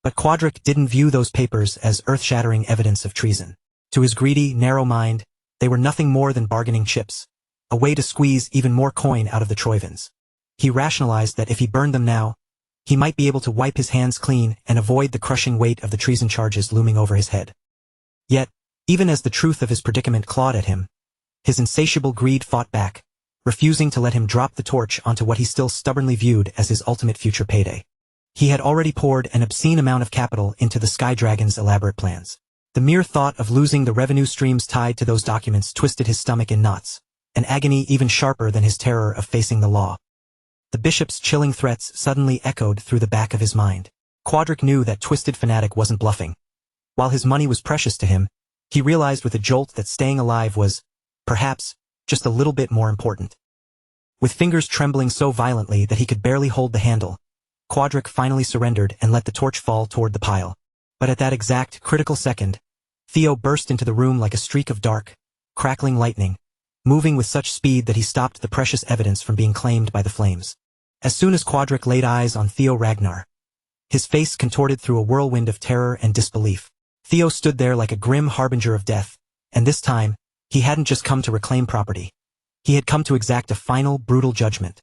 But Quadric didn't view those papers as earth-shattering evidence of treason. To his greedy, narrow mind, they were nothing more than bargaining chips, a way to squeeze even more coin out of the Troivans. He rationalized that if he burned them now, he might be able to wipe his hands clean and avoid the crushing weight of the treason charges looming over his head. Yet, even as the truth of his predicament clawed at him, his insatiable greed fought back, refusing to let him drop the torch onto what he still stubbornly viewed as his ultimate future payday. He had already poured an obscene amount of capital into the Sky Dragon's elaborate plans. The mere thought of losing the revenue streams tied to those documents twisted his stomach in knots, an agony even sharper than his terror of facing the law. The bishop's chilling threats suddenly echoed through the back of his mind. Quadric knew that twisted fanatic wasn't bluffing. While his money was precious to him, he realized with a jolt that staying alive was, perhaps, just a little bit more important. With fingers trembling so violently that he could barely hold the handle, Quadric finally surrendered and let the torch fall toward the pile. But at that exact, critical second, Theo burst into the room like a streak of dark, crackling lightning, moving with such speed that he stopped the precious evidence from being claimed by the flames. As soon as Quadric laid eyes on Theo Ragnar, his face contorted through a whirlwind of terror and disbelief. Theo stood there like a grim harbinger of death, and this time, he hadn't just come to reclaim property. He had come to exact a final, brutal judgment.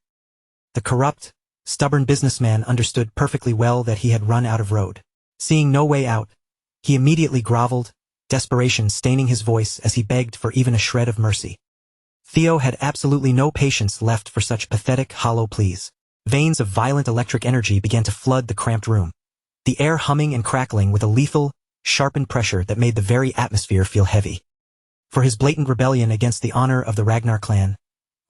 The corrupt, stubborn businessman understood perfectly well that he had run out of road. Seeing no way out, he immediately groveled, desperation staining his voice as he begged for even a shred of mercy. Theo had absolutely no patience left for such pathetic, hollow pleas. Veins of violent electric energy began to flood the cramped room, the air humming and crackling with a lethal, sharpened pressure that made the very atmosphere feel heavy. For his blatant rebellion against the honor of the Ragnar clan,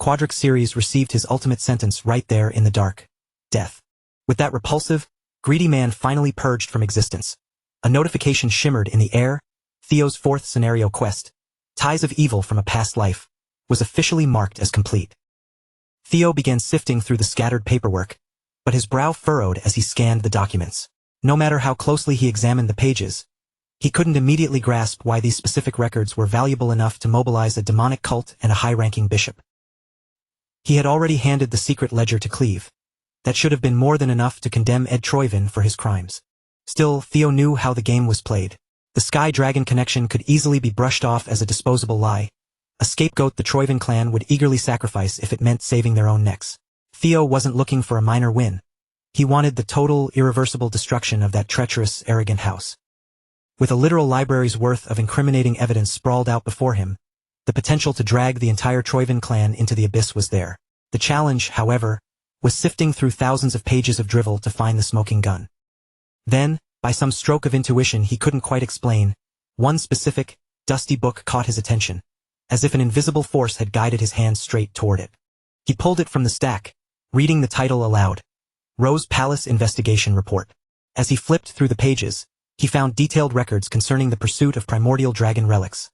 Quadric Ceres received his ultimate sentence right there in the dark: death. With that repulsive, greedy man finally purged from existence, a notification shimmered in the air. Theo's fourth scenario quest, Ties of Evil from a Past Life, was officially marked as complete. Theo began sifting through the scattered paperwork, but his brow furrowed as he scanned the documents. No matter how closely he examined the pages, he couldn't immediately grasp why these specific records were valuable enough to mobilize a demonic cult and a high-ranking bishop. He had already handed the secret ledger to Cleve. That should have been more than enough to condemn Ed Troyvin for his crimes. Still, Theo knew how the game was played. The Sky Dragon connection could easily be brushed off as a disposable lie, a scapegoat the Troyvin clan would eagerly sacrifice if it meant saving their own necks. Theo wasn't looking for a minor win. He wanted the total, irreversible destruction of that treacherous, arrogant house. With a literal library's worth of incriminating evidence sprawled out before him, the potential to drag the entire Troyvin clan into the abyss was there. The challenge, however, was sifting through thousands of pages of drivel to find the smoking gun. Then, by some stroke of intuition he couldn't quite explain, one specific, dusty book caught his attention, as if an invisible force had guided his hand straight toward it. He pulled it from the stack, reading the title aloud. Rose Palace Investigation Report. As he flipped through the pages, he found detailed records concerning the pursuit of primordial dragon relics.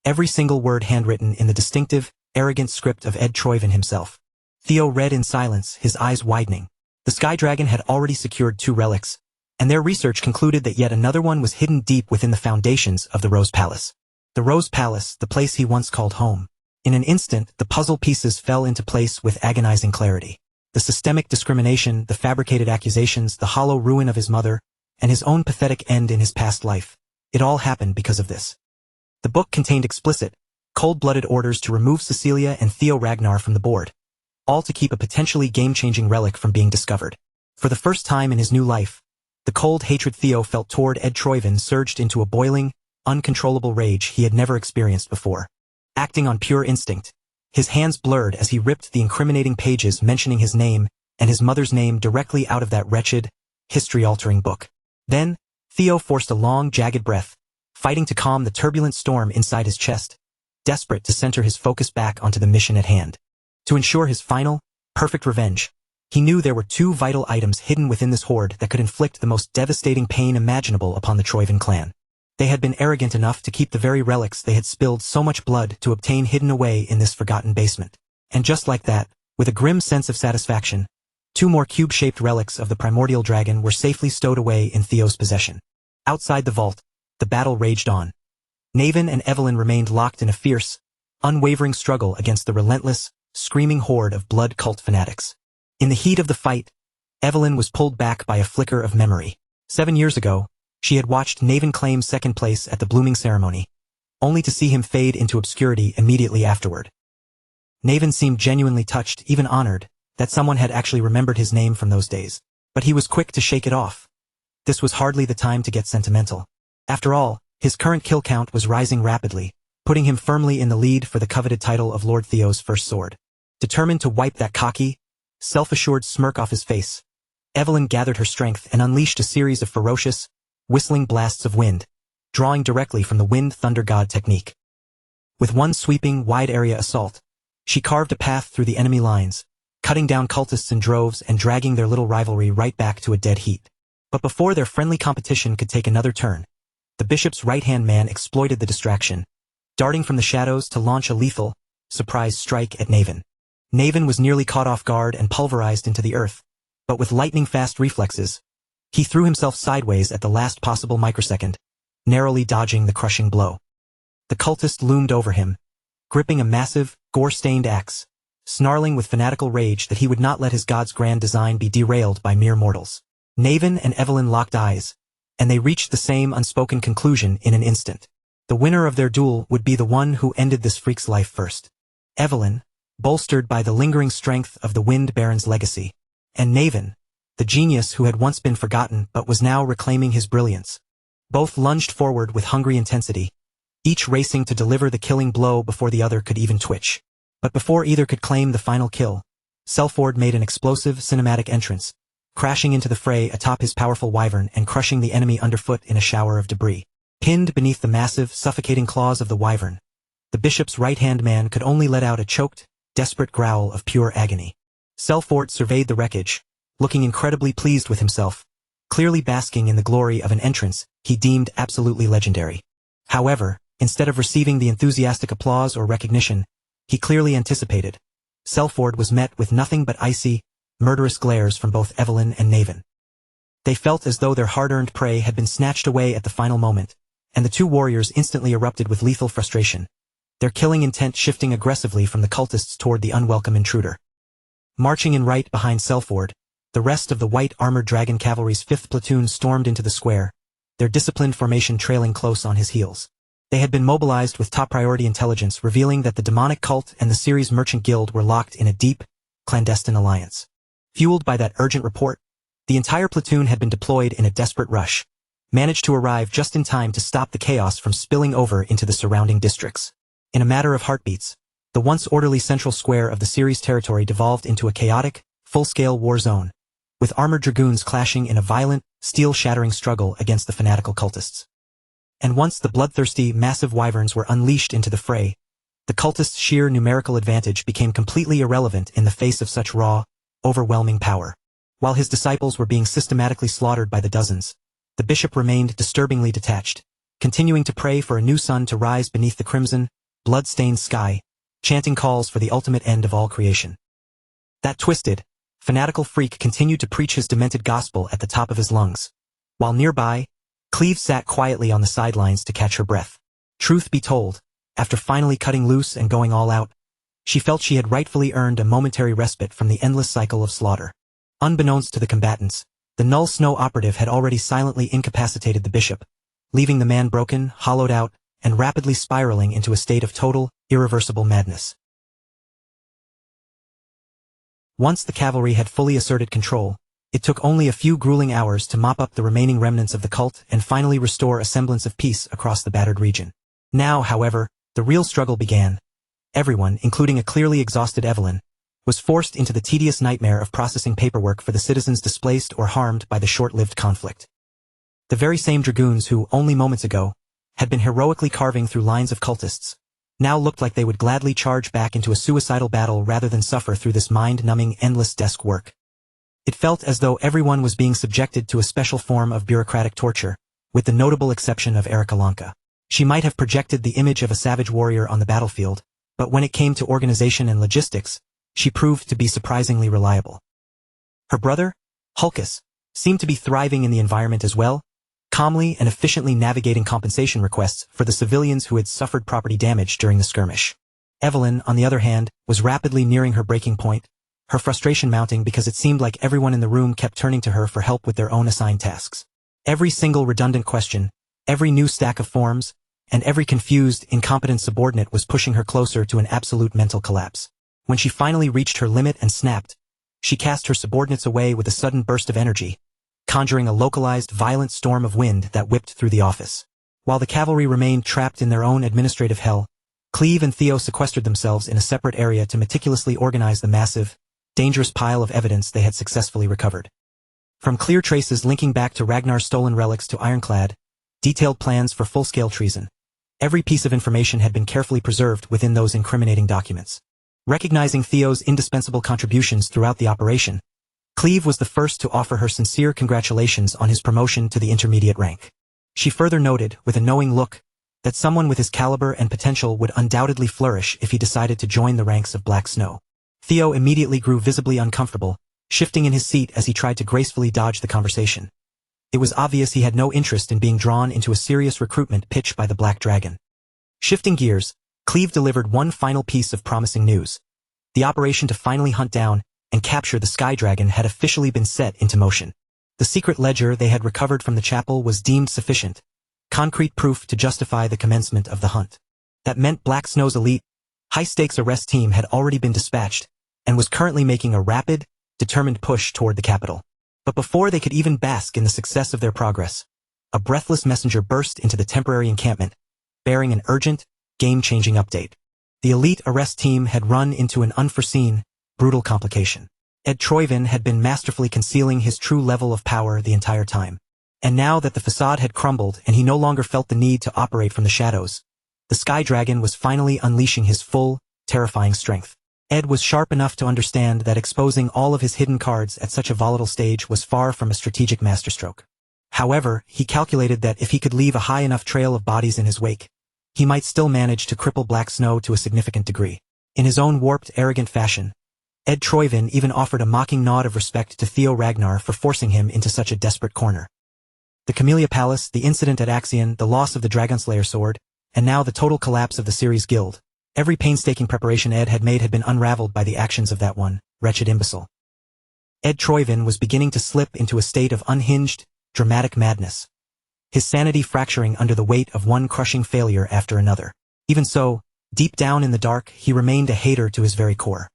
Every single word handwritten in the distinctive, arrogant script of Ed Troyvin himself. Theo read in silence, his eyes widening. The Sky Dragon had already secured 2 relics, and their research concluded that yet another one was hidden deep within the foundations of the Rose Palace. The Rose Palace, the place he once called home. In an instant, the puzzle pieces fell into place with agonizing clarity. The systemic discrimination, the fabricated accusations, the hollow ruin of his mother, and his own pathetic end in his past life. It all happened because of this. The book contained explicit, cold-blooded orders to remove Cecilia and Theo Ragnar from the board, all to keep a potentially game-changing relic from being discovered. For the first time in his new life, the cold hatred Theo felt toward Ed Troyvin surged into a boiling, uncontrollable rage he had never experienced before. Acting on pure instinct, his hands blurred as he ripped the incriminating pages mentioning his name and his mother's name directly out of that wretched, history-altering book. Then, Theo forced a long, jagged breath, fighting to calm the turbulent storm inside his chest, desperate to center his focus back onto the mission at hand. To ensure his final, perfect revenge, he knew there were 2 vital items hidden within this hoard that could inflict the most devastating pain imaginable upon the Troyvin clan. They had been arrogant enough to keep the very relics they had spilled so much blood to obtain hidden away in this forgotten basement. And just like that, with a grim sense of satisfaction, 2 more cube-shaped relics of the primordial dragon were safely stowed away in Theo's possession. Outside the vault, the battle raged on. Naven and Evelyn remained locked in a fierce, unwavering struggle against the relentless, screaming horde of blood cult fanatics. In the heat of the fight, Evelyn was pulled back by a flicker of memory. 7 years ago, she had watched Naven claim second place at the blooming ceremony, only to see him fade into obscurity immediately afterward. Naven seemed genuinely touched, even honored, that someone had actually remembered his name from those days. But he was quick to shake it off. This was hardly the time to get sentimental. After all, his current kill count was rising rapidly, putting him firmly in the lead for the coveted title of Lord Theo's first sword. Determined to wipe that cocky, self-assured smirk off his face, Evelyn gathered her strength and unleashed a series of ferocious, whistling blasts of wind, drawing directly from the Wind Thunder God technique. With one sweeping, wide-area assault, she carved a path through the enemy lines, cutting down cultists in droves and dragging their little rivalry right back to a dead heat. But before their friendly competition could take another turn, the bishop's right-hand man exploited the distraction, darting from the shadows to launch a lethal, surprise strike at Naven. Naven was nearly caught off guard and pulverized into the earth, but with lightning-fast reflexes, he threw himself sideways at the last possible microsecond, narrowly dodging the crushing blow. The cultist loomed over him, gripping a massive, gore-stained axe, snarling with fanatical rage that he would not let his god's grand design be derailed by mere mortals. Naven and Evelyn locked eyes, and they reached the same unspoken conclusion in an instant. The winner of their duel would be the one who ended this freak's life first. Evelyn, bolstered by the lingering strength of the Wind Baron's legacy, and Naven, the genius who had once been forgotten but was now reclaiming his brilliance. Both lunged forward with hungry intensity, each racing to deliver the killing blow before the other could even twitch. But before either could claim the final kill, Selford made an explosive cinematic entrance, crashing into the fray atop his powerful wyvern and crushing the enemy underfoot in a shower of debris. Pinned beneath the massive, suffocating claws of the wyvern, the bishop's right-hand man could only let out a choked, desperate growl of pure agony. Selford surveyed the wreckage, looking incredibly pleased with himself, clearly basking in the glory of an entrance he deemed absolutely legendary. However, instead of receiving the enthusiastic applause or recognition he clearly anticipated, Selford was met with nothing but icy, murderous glares from both Evelyn and Naven. They felt as though their hard-earned prey had been snatched away at the final moment, and the two warriors instantly erupted with lethal frustration, their killing intent shifting aggressively from the cultists toward the unwelcome intruder. Marching in right behind Selford, the rest of the white armored dragon cavalry's 5th platoon stormed into the square, their disciplined formation trailing close on his heels. They had been mobilized with top-priority intelligence revealing that the demonic cult and the Ceres merchant guild were locked in a deep, clandestine alliance. Fueled by that urgent report, the entire platoon had been deployed in a desperate rush, managed to arrive just in time to stop the chaos from spilling over into the surrounding districts. In a matter of heartbeats, the once orderly central square of the Ceres territory devolved into a chaotic, full-scale war zone, with armored dragoons clashing in a violent, steel-shattering struggle against the fanatical cultists. And once the bloodthirsty, massive wyverns were unleashed into the fray, the cultists' sheer numerical advantage became completely irrelevant in the face of such raw, overwhelming power. While his disciples were being systematically slaughtered by the dozens, the bishop remained disturbingly detached, continuing to pray for a new sun to rise beneath the crimson, blood-stained sky, chanting calls for the ultimate end of all creation. That twisted, fanatical freak continued to preach his demented gospel at the top of his lungs, while nearby, Cleve sat quietly on the sidelines to catch her breath. Truth be told, after finally cutting loose and going all out, she felt she had rightfully earned a momentary respite from the endless cycle of slaughter. Unbeknownst to the combatants, the Null Snow operative had already silently incapacitated the bishop, leaving the man broken, hollowed out, and rapidly spiraling into a state of total, irreversible madness. Once the cavalry had fully asserted control, it took only a few grueling hours to mop up the remaining remnants of the cult and finally restore a semblance of peace across the battered region. Now, however, the real struggle began. Everyone, including a clearly exhausted Evelyn, was forced into the tedious nightmare of processing paperwork for the citizens displaced or harmed by the short-lived conflict. The very same dragoons who, only moments ago, had been heroically carving through lines of cultists, now looked like they would gladly charge back into a suicidal battle rather than suffer through this mind-numbing, endless desk work. It felt as though everyone was being subjected to a special form of bureaucratic torture, with the notable exception of Erika Lanka. She might have projected the image of a savage warrior on the battlefield, but when it came to organization and logistics, she proved to be surprisingly reliable. Her brother, Hulkus, seemed to be thriving in the environment as well, calmly and efficiently navigating compensation requests for the civilians who had suffered property damage during the skirmish. Evelyn, on the other hand, was rapidly nearing her breaking point, her frustration mounting because it seemed like everyone in the room kept turning to her for help with their own assigned tasks. Every single redundant question, every new stack of forms, and every confused, incompetent subordinate was pushing her closer to an absolute mental collapse. When she finally reached her limit and snapped, she cast her subordinates away with a sudden burst of energy, conjuring a localized, violent storm of wind that whipped through the office. While the cavalry remained trapped in their own administrative hell, Cleve and Theo sequestered themselves in a separate area to meticulously organize the massive, dangerous pile of evidence they had successfully recovered. From clear traces linking back to Ragnar's stolen relics to Ironclad, detailed plans for full-scale treason, every piece of information had been carefully preserved within those incriminating documents. Recognizing Theo's indispensable contributions throughout the operation, Cleve was the first to offer her sincere congratulations on his promotion to the intermediate rank. She further noted, with a knowing look, that someone with his caliber and potential would undoubtedly flourish if he decided to join the ranks of Black Snow. Theo immediately grew visibly uncomfortable, shifting in his seat as he tried to gracefully dodge the conversation. It was obvious he had no interest in being drawn into a serious recruitment pitch by the Black Dragon. Shifting gears, Cleve delivered one final piece of promising news. The operation to finally hunt down and capture the Sky Dragon had officially been set into motion. The secret ledger they had recovered from the chapel was deemed sufficient, concrete proof to justify the commencement of the hunt. That meant Black Snow's elite, high-stakes arrest team had already been dispatched, and was currently making a rapid, determined push toward the capital. But before they could even bask in the success of their progress, a breathless messenger burst into the temporary encampment, bearing an urgent, game-changing update. The elite arrest team had run into an unforeseen, brutal complication. Ed Troyvin had been masterfully concealing his true level of power the entire time. And now that the facade had crumbled and he no longer felt the need to operate from the shadows, the Sky Dragon was finally unleashing his full, terrifying strength. Ed was sharp enough to understand that exposing all of his hidden cards at such a volatile stage was far from a strategic masterstroke. However, he calculated that if he could leave a high enough trail of bodies in his wake, he might still manage to cripple Black Snow to a significant degree. In his own warped, arrogant fashion, Ed Troyvin even offered a mocking nod of respect to Theo Ragnar for forcing him into such a desperate corner. The Camellia Palace, the incident at Axion, the loss of the Dragonslayer sword, and now the total collapse of the Ceres Guild. Every painstaking preparation Ed had made had been unraveled by the actions of that one wretched imbecile. Ed Troyvin was beginning to slip into a state of unhinged, dramatic madness, his sanity fracturing under the weight of one crushing failure after another. Even so, deep down in the dark, he remained a hater to his very core.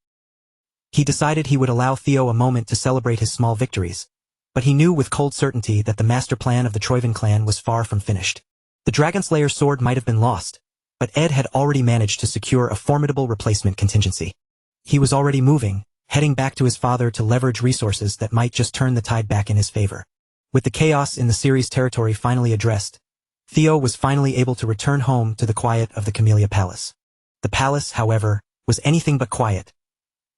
He decided he would allow Theo a moment to celebrate his small victories, but he knew with cold certainty that the master plan of the Troyvin clan was far from finished. The Dragonslayer sword might have been lost, but Ed had already managed to secure a formidable replacement contingency. He was already moving, heading back to his father to leverage resources that might just turn the tide back in his favor. With the chaos in the Ceres territory finally addressed, Theo was finally able to return home to the quiet of the Camellia Palace. The palace, however, was anything but quiet.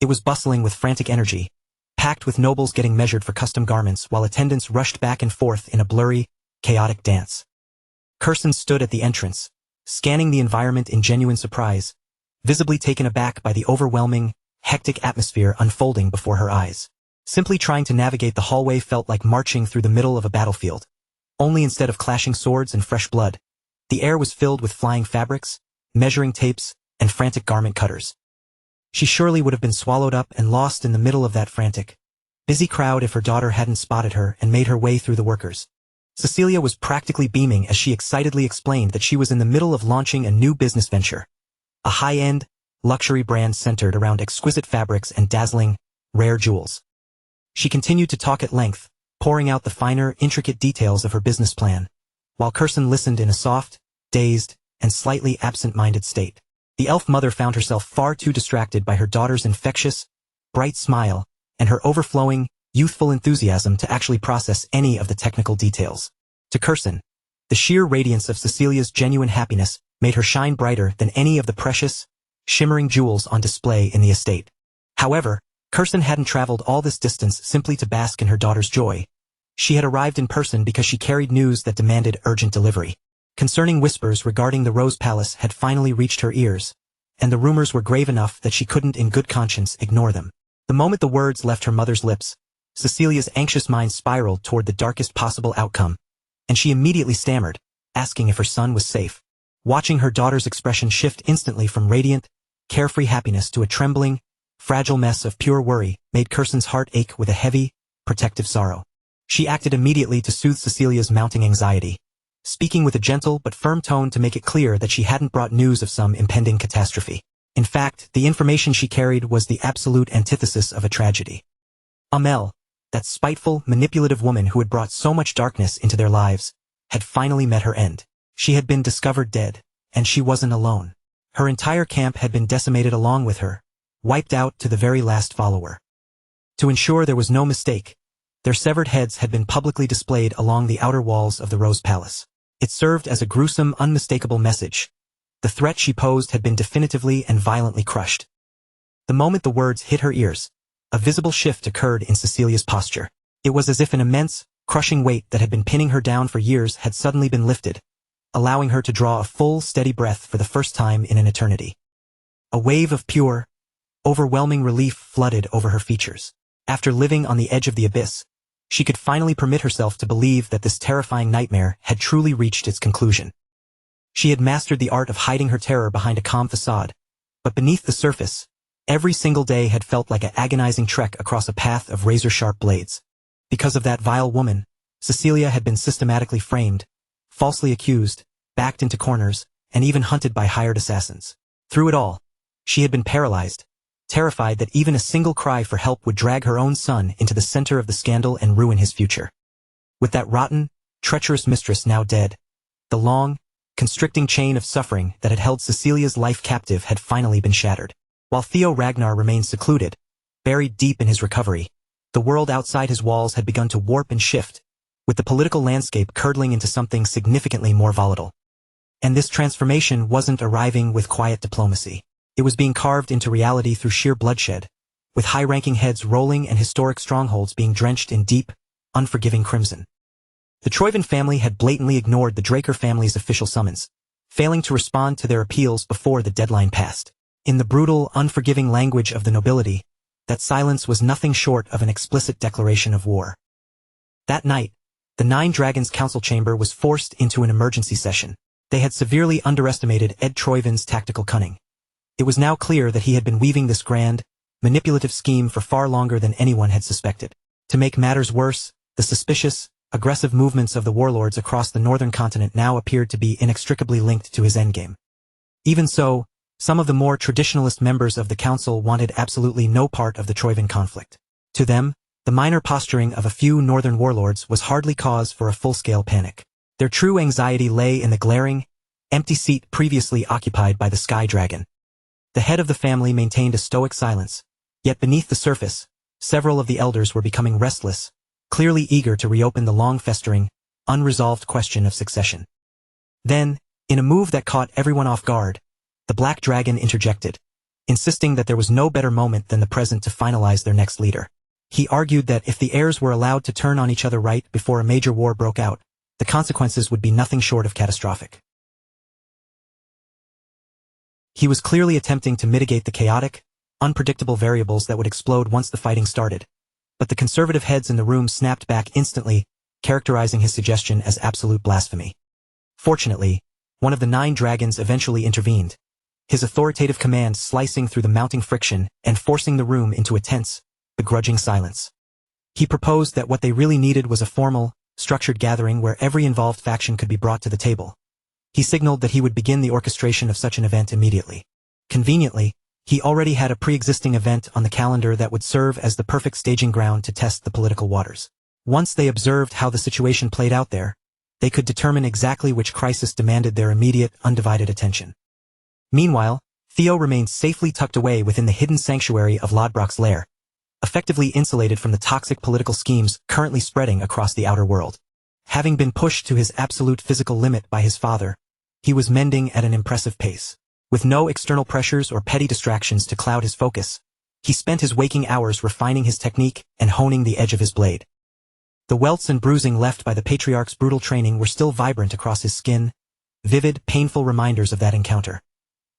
It was bustling with frantic energy, packed with nobles getting measured for custom garments while attendants rushed back and forth in a blurry, chaotic dance. Kirsten stood at the entrance, scanning the environment in genuine surprise, visibly taken aback by the overwhelming, hectic atmosphere unfolding before her eyes. Simply trying to navigate the hallway felt like marching through the middle of a battlefield. Only instead of clashing swords and fresh blood, the air was filled with flying fabrics, measuring tapes, and frantic garment cutters. She surely would have been swallowed up and lost in the middle of that frantic, busy crowd if her daughter hadn't spotted her and made her way through the workers. Cecilia was practically beaming as she excitedly explained that she was in the middle of launching a new business venture, a high-end, luxury brand centered around exquisite fabrics and dazzling, rare jewels. She continued to talk at length, pouring out the finer, intricate details of her business plan, while Kirsten listened in a soft, dazed, and slightly absent-minded state. The elf mother found herself far too distracted by her daughter's infectious, bright smile and her overflowing, youthful enthusiasm to actually process any of the technical details. To Kirsten, the sheer radiance of Cecilia's genuine happiness made her shine brighter than any of the precious, shimmering jewels on display in the estate. However, Kirsten hadn't traveled all this distance simply to bask in her daughter's joy. She had arrived in person because she carried news that demanded urgent delivery. Concerning whispers regarding the Rose Palace had finally reached her ears, and the rumors were grave enough that she couldn't in good conscience ignore them. The moment the words left her mother's lips, Cecilia's anxious mind spiraled toward the darkest possible outcome, and she immediately stammered, asking if her son was safe. Watching her daughter's expression shift instantly from radiant, carefree happiness to a trembling, fragile mess of pure worry made Kirsten's heart ache with a heavy, protective sorrow. She acted immediately to soothe Cecilia's mounting anxiety, speaking with a gentle but firm tone to make it clear that she hadn't brought news of some impending catastrophe. In fact, the information she carried was the absolute antithesis of a tragedy. Amel, that spiteful, manipulative woman who had brought so much darkness into their lives, had finally met her end. She had been discovered dead, and she wasn't alone. Her entire camp had been decimated along with her, wiped out to the very last follower. To ensure there was no mistake, their severed heads had been publicly displayed along the outer walls of the Rose Palace. It served as a gruesome, unmistakable message. The threat she posed had been definitively and violently crushed. The moment the words hit her ears, a visible shift occurred in Cecilia's posture. It was as if an immense, crushing weight that had been pinning her down for years had suddenly been lifted, allowing her to draw a full, steady breath for the first time in an eternity. A wave of pure, overwhelming relief flooded over her features. After living on the edge of the abyss, she could finally permit herself to believe that this terrifying nightmare had truly reached its conclusion. She had mastered the art of hiding her terror behind a calm facade, but beneath the surface, every single day had felt like an agonizing trek across a path of razor-sharp blades. Because of that vile woman, Cecilia had been systematically framed, falsely accused, backed into corners, and even hunted by hired assassins. Through it all, she had been paralyzed, terrified that even a single cry for help would drag her own son into the center of the scandal and ruin his future. With that rotten, treacherous mistress now dead, the long, constricting chain of suffering that had held Cecilia's life captive had finally been shattered. While Theo Ragnar remained secluded, buried deep in his recovery, the world outside his walls had begun to warp and shift, with the political landscape curdling into something significantly more volatile. And this transformation wasn't arriving with quiet diplomacy. It was being carved into reality through sheer bloodshed, with high-ranking heads rolling and historic strongholds being drenched in deep, unforgiving crimson. The Troyvin family had blatantly ignored the Draker family's official summons, failing to respond to their appeals before the deadline passed. In the brutal, unforgiving language of the nobility, that silence was nothing short of an explicit declaration of war. That night, the Nine Dragons Council Chamber was forced into an emergency session. They had severely underestimated Ed Troyvin's tactical cunning. It was now clear that he had been weaving this grand, manipulative scheme for far longer than anyone had suspected. To make matters worse, the suspicious, aggressive movements of the warlords across the northern continent now appeared to be inextricably linked to his endgame. Even so, some of the more traditionalist members of the council wanted absolutely no part of the Troyvin conflict. To them, the minor posturing of a few northern warlords was hardly cause for a full-scale panic. Their true anxiety lay in the glaring, empty seat previously occupied by the Sky Dragon. The head of the family maintained a stoic silence, yet beneath the surface, several of the elders were becoming restless, clearly eager to reopen the long-festering, unresolved question of succession. Then, in a move that caught everyone off guard, the Black Dragon interjected, insisting that there was no better moment than the present to finalize their next leader. He argued that if the heirs were allowed to turn on each other right before a major war broke out, the consequences would be nothing short of catastrophic. He was clearly attempting to mitigate the chaotic, unpredictable variables that would explode once the fighting started, but the conservative heads in the room snapped back instantly, characterizing his suggestion as absolute blasphemy. Fortunately, one of the Nine Dragons eventually intervened, his authoritative command slicing through the mounting friction and forcing the room into a tense, begrudging silence. He proposed that what they really needed was a formal, structured gathering where every involved faction could be brought to the table. He signaled that he would begin the orchestration of such an event immediately. Conveniently, he already had a pre-existing event on the calendar that would serve as the perfect staging ground to test the political waters. Once they observed how the situation played out there, they could determine exactly which crisis demanded their immediate, undivided attention. Meanwhile, Theo remained safely tucked away within the hidden sanctuary of Lodbrok's lair, effectively insulated from the toxic political schemes currently spreading across the outer world. Having been pushed to his absolute physical limit by his father, he was mending at an impressive pace. With no external pressures or petty distractions to cloud his focus, he spent his waking hours refining his technique and honing the edge of his blade. The welts and bruising left by the patriarch's brutal training were still vibrant across his skin, vivid, painful reminders of that encounter.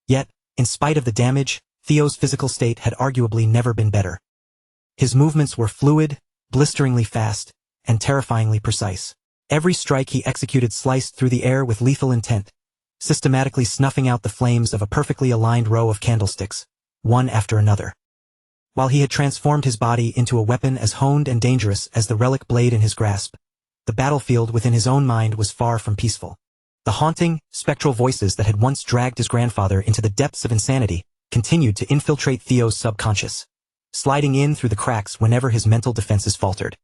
Yet, in spite of the damage, Theo's physical state had arguably never been better. His movements were fluid, blisteringly fast, and terrifyingly precise. Every strike he executed sliced through the air with lethal intent, systematically snuffing out the flames of a perfectly aligned row of candlesticks, one after another. While he had transformed his body into a weapon as honed and dangerous as the relic blade in his grasp, the battlefield within his own mind was far from peaceful. The haunting, spectral voices that had once dragged his grandfather into the depths of insanity continued to infiltrate Theo's subconscious, sliding in through the cracks whenever his mental defenses faltered.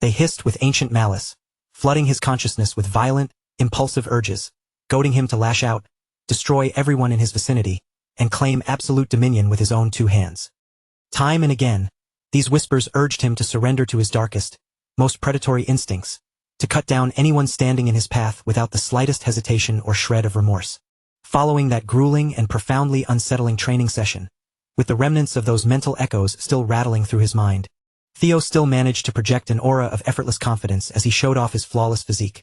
They hissed with ancient malice, flooding his consciousness with violent, impulsive urges, goading him to lash out, destroy everyone in his vicinity, and claim absolute dominion with his own two hands. Time and again, these whispers urged him to surrender to his darkest, most predatory instincts, to cut down anyone standing in his path without the slightest hesitation or shred of remorse. Following that grueling and profoundly unsettling training session, with the remnants of those mental echoes still rattling through his mind, Theo still managed to project an aura of effortless confidence as he showed off his flawless physique,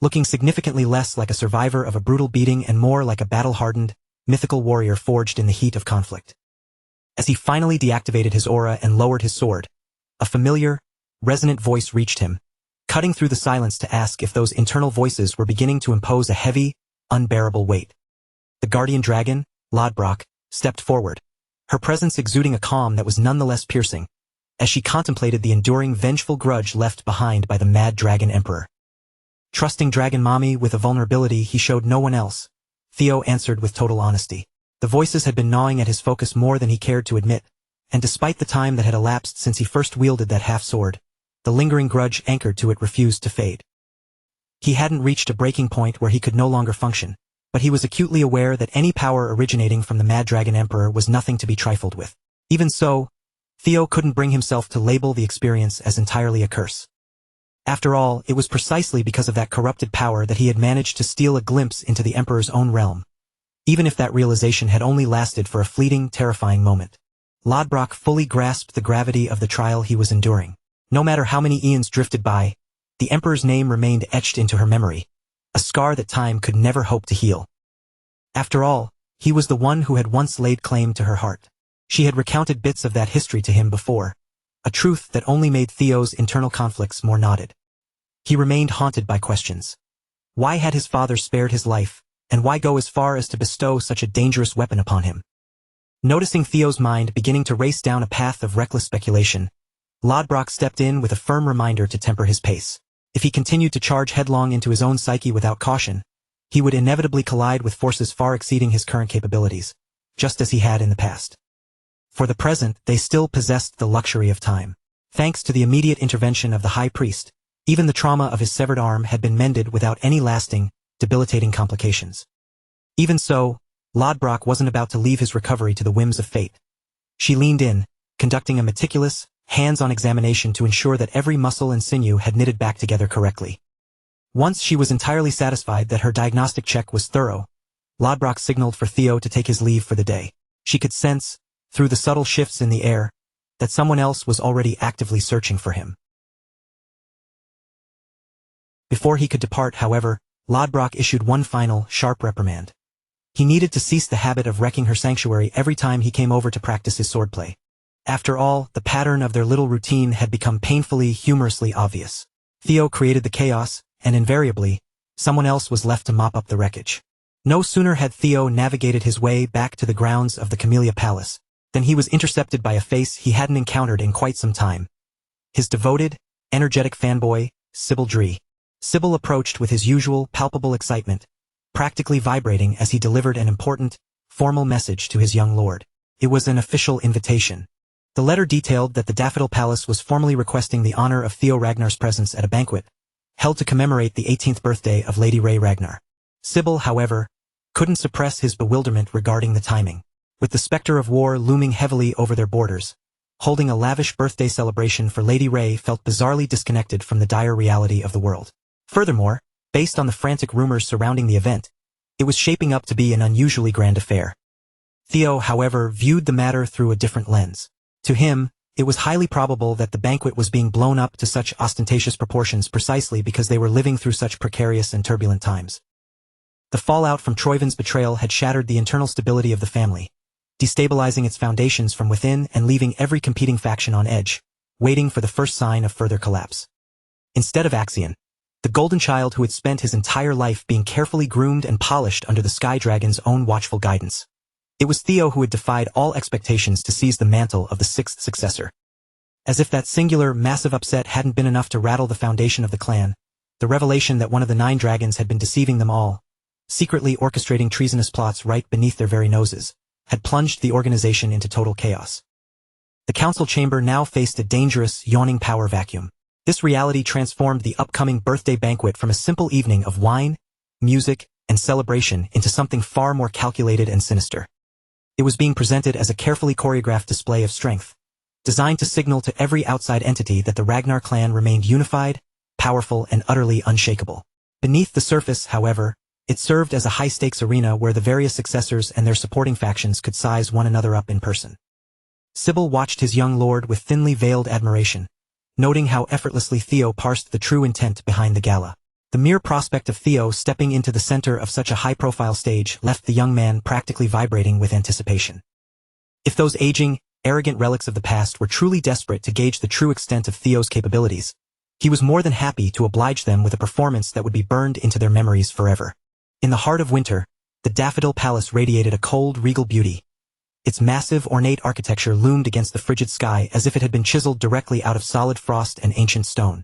looking significantly less like a survivor of a brutal beating and more like a battle-hardened, mythical warrior forged in the heat of conflict. As he finally deactivated his aura and lowered his sword, a familiar, resonant voice reached him, cutting through the silence to ask if those internal voices were beginning to impose a heavy, unbearable weight. The guardian dragon, Lodbrok, stepped forward, her presence exuding a calm that was nonetheless piercing, as she contemplated the enduring vengeful grudge left behind by the mad dragon emperor. Trusting Dragon Mommy with a vulnerability he showed no one else, Theo answered with total honesty. The voices had been gnawing at his focus more than he cared to admit, and despite the time that had elapsed since he first wielded that half-sword, the lingering grudge anchored to it refused to fade. He hadn't reached a breaking point where he could no longer function, but he was acutely aware that any power originating from the Mad Dragon Emperor was nothing to be trifled with. Even so, Theo couldn't bring himself to label the experience as entirely a curse. After all, it was precisely because of that corrupted power that he had managed to steal a glimpse into the Emperor's own realm, even if that realization had only lasted for a fleeting, terrifying moment. Lodbrok fully grasped the gravity of the trial he was enduring. No matter how many eons drifted by, the Emperor's name remained etched into her memory, a scar that time could never hope to heal. After all, he was the one who had once laid claim to her heart. She had recounted bits of that history to him before, a truth that only made Theo's internal conflicts more knotted. He remained haunted by questions. Why had his father spared his life, and why go as far as to bestow such a dangerous weapon upon him? Noticing Theo's mind beginning to race down a path of reckless speculation, Lodbrok stepped in with a firm reminder to temper his pace. If he continued to charge headlong into his own psyche without caution, he would inevitably collide with forces far exceeding his current capabilities, just as he had in the past. For the present, they still possessed the luxury of time. Thanks to the immediate intervention of the High Priest, even the trauma of his severed arm had been mended without any lasting, debilitating complications. Even so, Lodbrok wasn't about to leave his recovery to the whims of fate. She leaned in, conducting a meticulous, hands-on examination to ensure that every muscle and sinew had knitted back together correctly. Once she was entirely satisfied that her diagnostic check was thorough, Lodbrok signaled for Theo to take his leave for the day. She could sense, through the subtle shifts in the air, that someone else was already actively searching for him. Before he could depart, however, Lodbrok issued one final, sharp reprimand. He needed to cease the habit of wrecking her sanctuary every time he came over to practice his swordplay. After all, the pattern of their little routine had become painfully, humorously obvious. Theo created the chaos, and invariably, someone else was left to mop up the wreckage. No sooner had Theo navigated his way back to the grounds of the Camellia Palace than he was intercepted by a face he hadn't encountered in quite some time. His devoted, energetic fanboy, Sybil Dree. Sybil approached with his usual, palpable excitement, practically vibrating as he delivered an important, formal message to his young lord. It was an official invitation. The letter detailed that the Daffodil Palace was formally requesting the honor of Theo Ragnar's presence at a banquet, held to commemorate the 18th birthday of Lady Ray Ragnar. Sybil, however, couldn't suppress his bewilderment regarding the timing. With the specter of war looming heavily over their borders, holding a lavish birthday celebration for Lady Ray felt bizarrely disconnected from the dire reality of the world. Furthermore, based on the frantic rumors surrounding the event, it was shaping up to be an unusually grand affair. Theo, however, viewed the matter through a different lens. To him, it was highly probable that the banquet was being blown up to such ostentatious proportions precisely because they were living through such precarious and turbulent times. The fallout from Troyvin's betrayal had shattered the internal stability of the family, destabilizing its foundations from within and leaving every competing faction on edge, waiting for the first sign of further collapse. Instead of Axion, the golden child who had spent his entire life being carefully groomed and polished under the Sky Dragon's own watchful guidance, it was Theo who had defied all expectations to seize the mantle of the sixth successor. As if that singular, massive upset hadn't been enough to rattle the foundation of the clan, the revelation that one of the 9 dragons had been deceiving them all, secretly orchestrating treasonous plots right beneath their very noses, had plunged the organization into total chaos. The council chamber now faced a dangerous, yawning power vacuum. This reality transformed the upcoming birthday banquet from a simple evening of wine, music, and celebration into something far more calculated and sinister. It was being presented as a carefully choreographed display of strength, designed to signal to every outside entity that the Ragnar clan remained unified, powerful, and utterly unshakable. Beneath the surface, however, it served as a high-stakes arena where the various successors and their supporting factions could size one another up in person. Sybil watched his young lord with thinly veiled admiration, noting how effortlessly Theo parsed the true intent behind the gala. The mere prospect of Theo stepping into the center of such a high-profile stage left the young man practically vibrating with anticipation. If those aging, arrogant relics of the past were truly desperate to gauge the true extent of Theo's capabilities, he was more than happy to oblige them with a performance that would be burned into their memories forever. In the heart of winter, the Daffodil Palace radiated a cold, regal beauty. Its massive, ornate architecture loomed against the frigid sky as if it had been chiseled directly out of solid frost and ancient stone.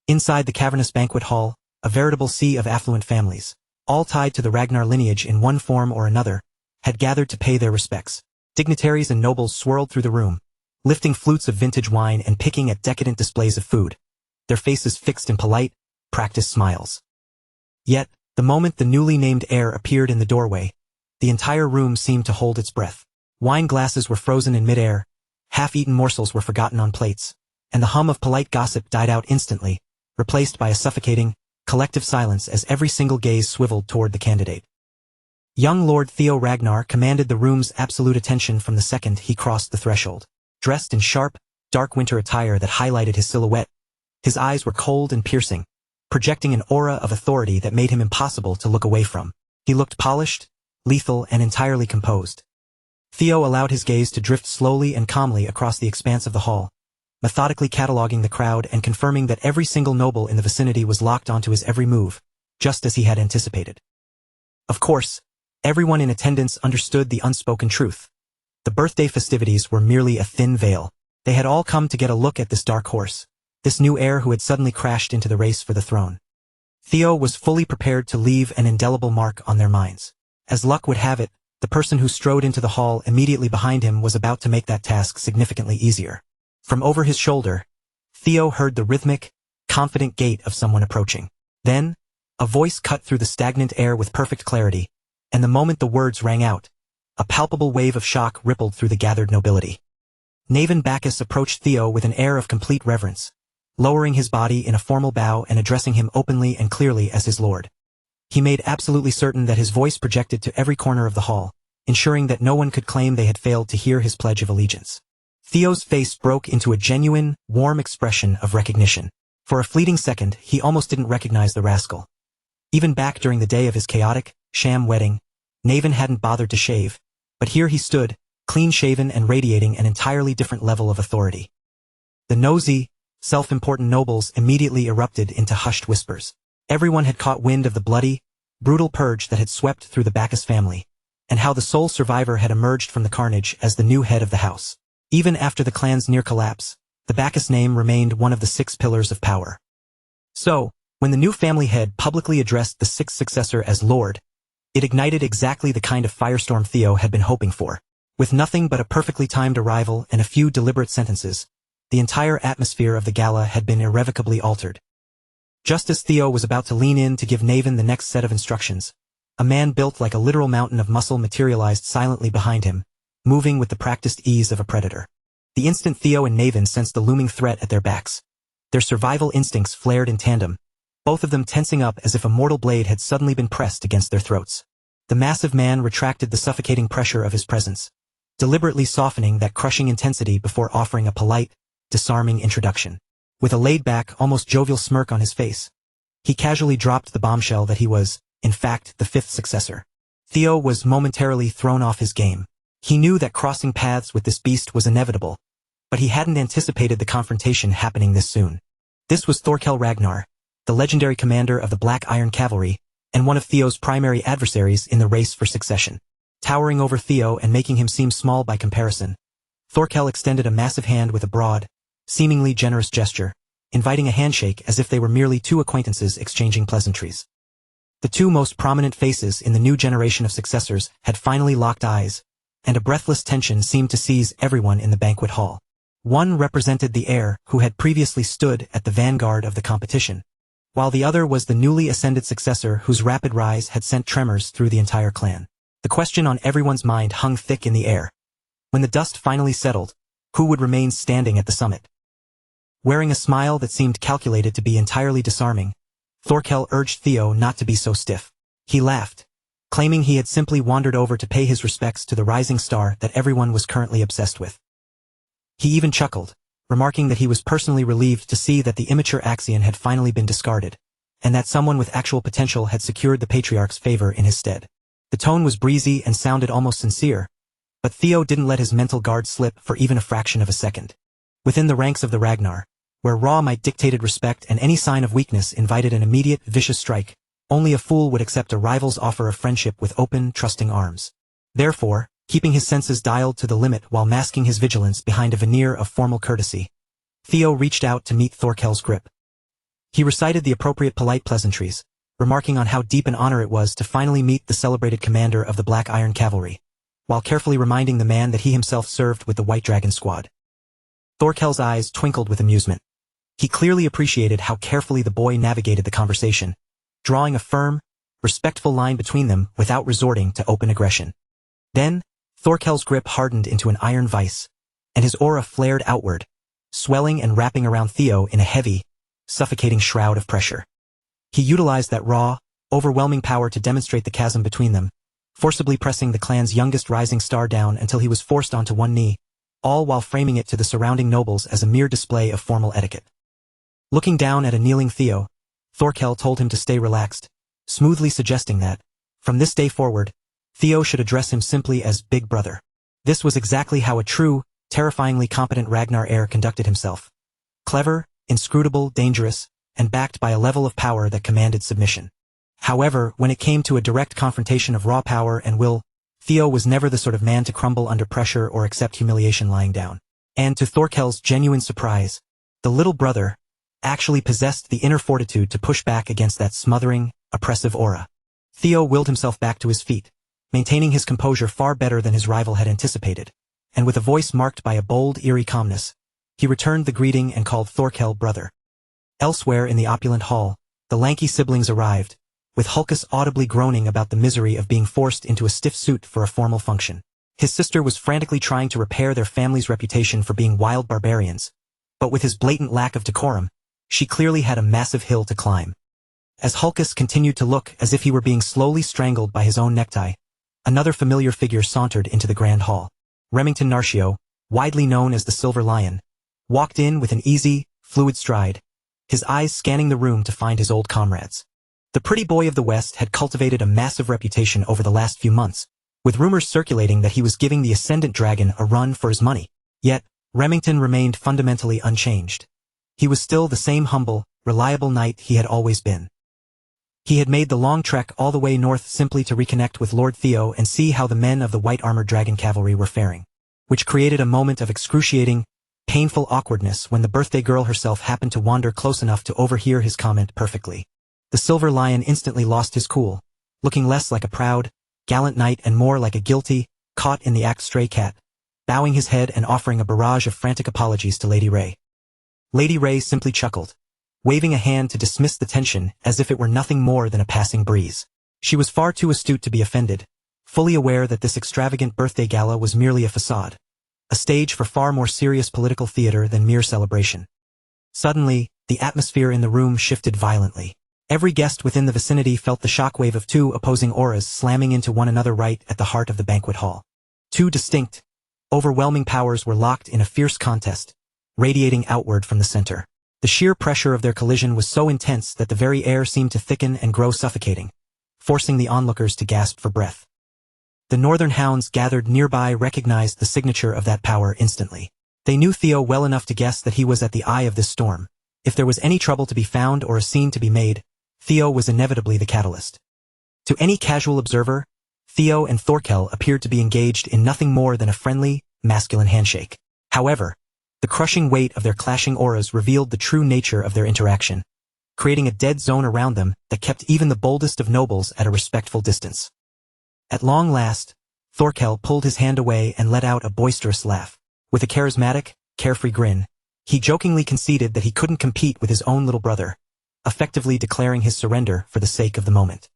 Inside the cavernous banquet hall, a veritable sea of affluent families, all tied to the Ragnar lineage in one form or another, had gathered to pay their respects. Dignitaries and nobles swirled through the room, lifting flutes of vintage wine and picking at decadent displays of food, their faces fixed in polite, practiced smiles. Yet, the moment the newly named heir appeared in the doorway, the entire room seemed to hold its breath. Wine glasses were frozen in midair, half-eaten morsels were forgotten on plates, and the hum of polite gossip died out instantly, replaced by a suffocating, collective silence as every single gaze swiveled toward the candidate. Young Lord Theo Ragnar commanded the room's absolute attention from the second he crossed the threshold. Dressed in sharp, dark winter attire that highlighted his silhouette, his eyes were cold and piercing, projecting an aura of authority that made him impossible to look away from. He looked polished, lethal, and entirely composed. Theo allowed his gaze to drift slowly and calmly across the expanse of the hall, methodically cataloging the crowd and confirming that every single noble in the vicinity was locked onto his every move, just as he had anticipated. Of course, everyone in attendance understood the unspoken truth. The birthday festivities were merely a thin veil. They had all come to get a look at this dark horse, this new heir who had suddenly crashed into the race for the throne. Theo was fully prepared to leave an indelible mark on their minds. As luck would have it, the person who strode into the hall immediately behind him was about to make that task significantly easier. From over his shoulder, Theo heard the rhythmic, confident gait of someone approaching. Then, a voice cut through the stagnant air with perfect clarity, and the moment the words rang out, a palpable wave of shock rippled through the gathered nobility. Naven Bacchus approached Theo with an air of complete reverence, lowering his body in a formal bow and addressing him openly and clearly as his lord. He made absolutely certain that his voice projected to every corner of the hall, ensuring that no one could claim they had failed to hear his pledge of allegiance. Theo's face broke into a genuine, warm expression of recognition. For a fleeting second, he almost didn't recognize the rascal. Even back during the day of his chaotic, sham wedding, Naven hadn't bothered to shave, but here he stood, clean-shaven and radiating an entirely different level of authority. The nosy, self-important nobles immediately erupted into hushed whispers. Everyone had caught wind of the bloody, brutal purge that had swept through the Bacchus family, and how the sole survivor had emerged from the carnage as the new head of the house. Even after the clan's near collapse, the Bacchus name remained one of the 6 pillars of power. So, when the new family head publicly addressed the 6th successor as Lord, it ignited exactly the kind of firestorm Theo had been hoping for. With nothing but a perfectly timed arrival and a few deliberate sentences, the entire atmosphere of the gala had been irrevocably altered. Just as Theo was about to lean in to give Naven the next set of instructions, a man built like a literal mountain of muscle materialized silently behind him, moving with the practiced ease of a predator. The instant Theo and Naven sensed the looming threat at their backs, their survival instincts flared in tandem, both of them tensing up as if a mortal blade had suddenly been pressed against their throats. The massive man retracted the suffocating pressure of his presence, deliberately softening that crushing intensity before offering a polite, disarming introduction. With a laid-back, almost jovial smirk on his face, he casually dropped the bombshell that he was, in fact, the 5th successor. Theo was momentarily thrown off his game. He knew that crossing paths with this beast was inevitable, but he hadn't anticipated the confrontation happening this soon. This was Thorkel Ragnar, the legendary commander of the Black Iron Cavalry, and one of Theo's primary adversaries in the race for succession. Towering over Theo and making him seem small by comparison, Thorkel extended a massive hand with a broad, seemingly generous gesture, inviting a handshake as if they were merely 2 acquaintances exchanging pleasantries. The 2 most prominent faces in the new generation of successors had finally locked eyes, and a breathless tension seemed to seize everyone in the banquet hall. One represented the heir who had previously stood at the vanguard of the competition, while the other was the newly ascended successor whose rapid rise had sent tremors through the entire clan. The question on everyone's mind hung thick in the air. When the dust finally settled, who would remain standing at the summit? Wearing a smile that seemed calculated to be entirely disarming, Thorkel urged Theo not to be so stiff. He laughed, claiming he had simply wandered over to pay his respects to the rising star that everyone was currently obsessed with. He even chuckled, remarking that he was personally relieved to see that the immature Axion had finally been discarded, and that someone with actual potential had secured the patriarch's favor in his stead. The tone was breezy and sounded almost sincere, but Theo didn't let his mental guard slip for even a fraction of a second. Within the ranks of the Ragnar, where raw might dictated respect and any sign of weakness invited an immediate, vicious strike, only a fool would accept a rival's offer of friendship with open, trusting arms. Therefore, keeping his senses dialed to the limit while masking his vigilance behind a veneer of formal courtesy, Theo reached out to meet Thorkel's grip. He recited the appropriate polite pleasantries, remarking on how deep an honor it was to finally meet the celebrated commander of the Black Iron Cavalry, while carefully reminding the man that he himself served with the White Dragon Squad. Thorkel's eyes twinkled with amusement. He clearly appreciated how carefully the boy navigated the conversation, drawing a firm, respectful line between them without resorting to open aggression. Then, Thorkel's grip hardened into an iron vice, and his aura flared outward, swelling and wrapping around Theo in a heavy, suffocating shroud of pressure. He utilized that raw, overwhelming power to demonstrate the chasm between them, forcibly pressing the clan's youngest rising star down until he was forced onto one knee, all while framing it to the surrounding nobles as a mere display of formal etiquette. Looking down at a kneeling Theo, Thorkel told him to stay relaxed, smoothly suggesting that, from this day forward, Theo should address him simply as Big Brother. This was exactly how a true, terrifyingly competent Ragnar heir conducted himself. Clever, inscrutable, dangerous, and backed by a level of power that commanded submission. However, when it came to a direct confrontation of raw power and will, Theo was never the sort of man to crumble under pressure or accept humiliation lying down. And to Thorkell's genuine surprise, the little brother actually possessed the inner fortitude to push back against that smothering, oppressive aura. Theo willed himself back to his feet, maintaining his composure far better than his rival had anticipated, and with a voice marked by a bold, eerie calmness, he returned the greeting and called Thorkell brother. Elsewhere in the opulent hall, the lanky siblings arrived, with Hulkus audibly groaning about the misery of being forced into a stiff suit for a formal function. His sister was frantically trying to repair their family's reputation for being wild barbarians, but with his blatant lack of decorum, she clearly had a massive hill to climb. As Hulkus continued to look as if he were being slowly strangled by his own necktie, another familiar figure sauntered into the grand hall. Remington Narcio, widely known as the Silver Lion, walked in with an easy, fluid stride, his eyes scanning the room to find his old comrades. The pretty boy of the West had cultivated a massive reputation over the last few months, with rumors circulating that he was giving the Ascendant Dragon a run for his money. Yet, Remington remained fundamentally unchanged. He was still the same humble, reliable knight he had always been. He had made the long trek all the way north simply to reconnect with Lord Theo and see how the men of the white-armored dragon cavalry were faring, which created a moment of excruciating, painful awkwardness when the birthday girl herself happened to wander close enough to overhear his comment perfectly. The Silver Lion instantly lost his cool, looking less like a proud, gallant knight and more like a guilty, caught-in-the-act stray cat, bowing his head and offering a barrage of frantic apologies to Lady Ray. Lady Ray simply chuckled, waving a hand to dismiss the tension as if it were nothing more than a passing breeze. She was far too astute to be offended, fully aware that this extravagant birthday gala was merely a facade, a stage for far more serious political theater than mere celebration. Suddenly, the atmosphere in the room shifted violently. Every guest within the vicinity felt the shockwave of two opposing auras slamming into one another right at the heart of the banquet hall. Two distinct, overwhelming powers were locked in a fierce contest, radiating outward from the center. The sheer pressure of their collision was so intense that the very air seemed to thicken and grow suffocating, forcing the onlookers to gasp for breath. The northern hounds gathered nearby recognized the signature of that power instantly. They knew Theo well enough to guess that he was at the eye of this storm. If there was any trouble to be found or a scene to be made, Theo was inevitably the catalyst. To any casual observer, Theo and Thorkell appeared to be engaged in nothing more than a friendly, masculine handshake. However, the crushing weight of their clashing auras revealed the true nature of their interaction, creating a dead zone around them that kept even the boldest of nobles at a respectful distance. At long last, Thorkell pulled his hand away and let out a boisterous laugh. With a charismatic, carefree grin, he jokingly conceded that he couldn't compete with his own little brother, effectively declaring his surrender for the sake of the moment.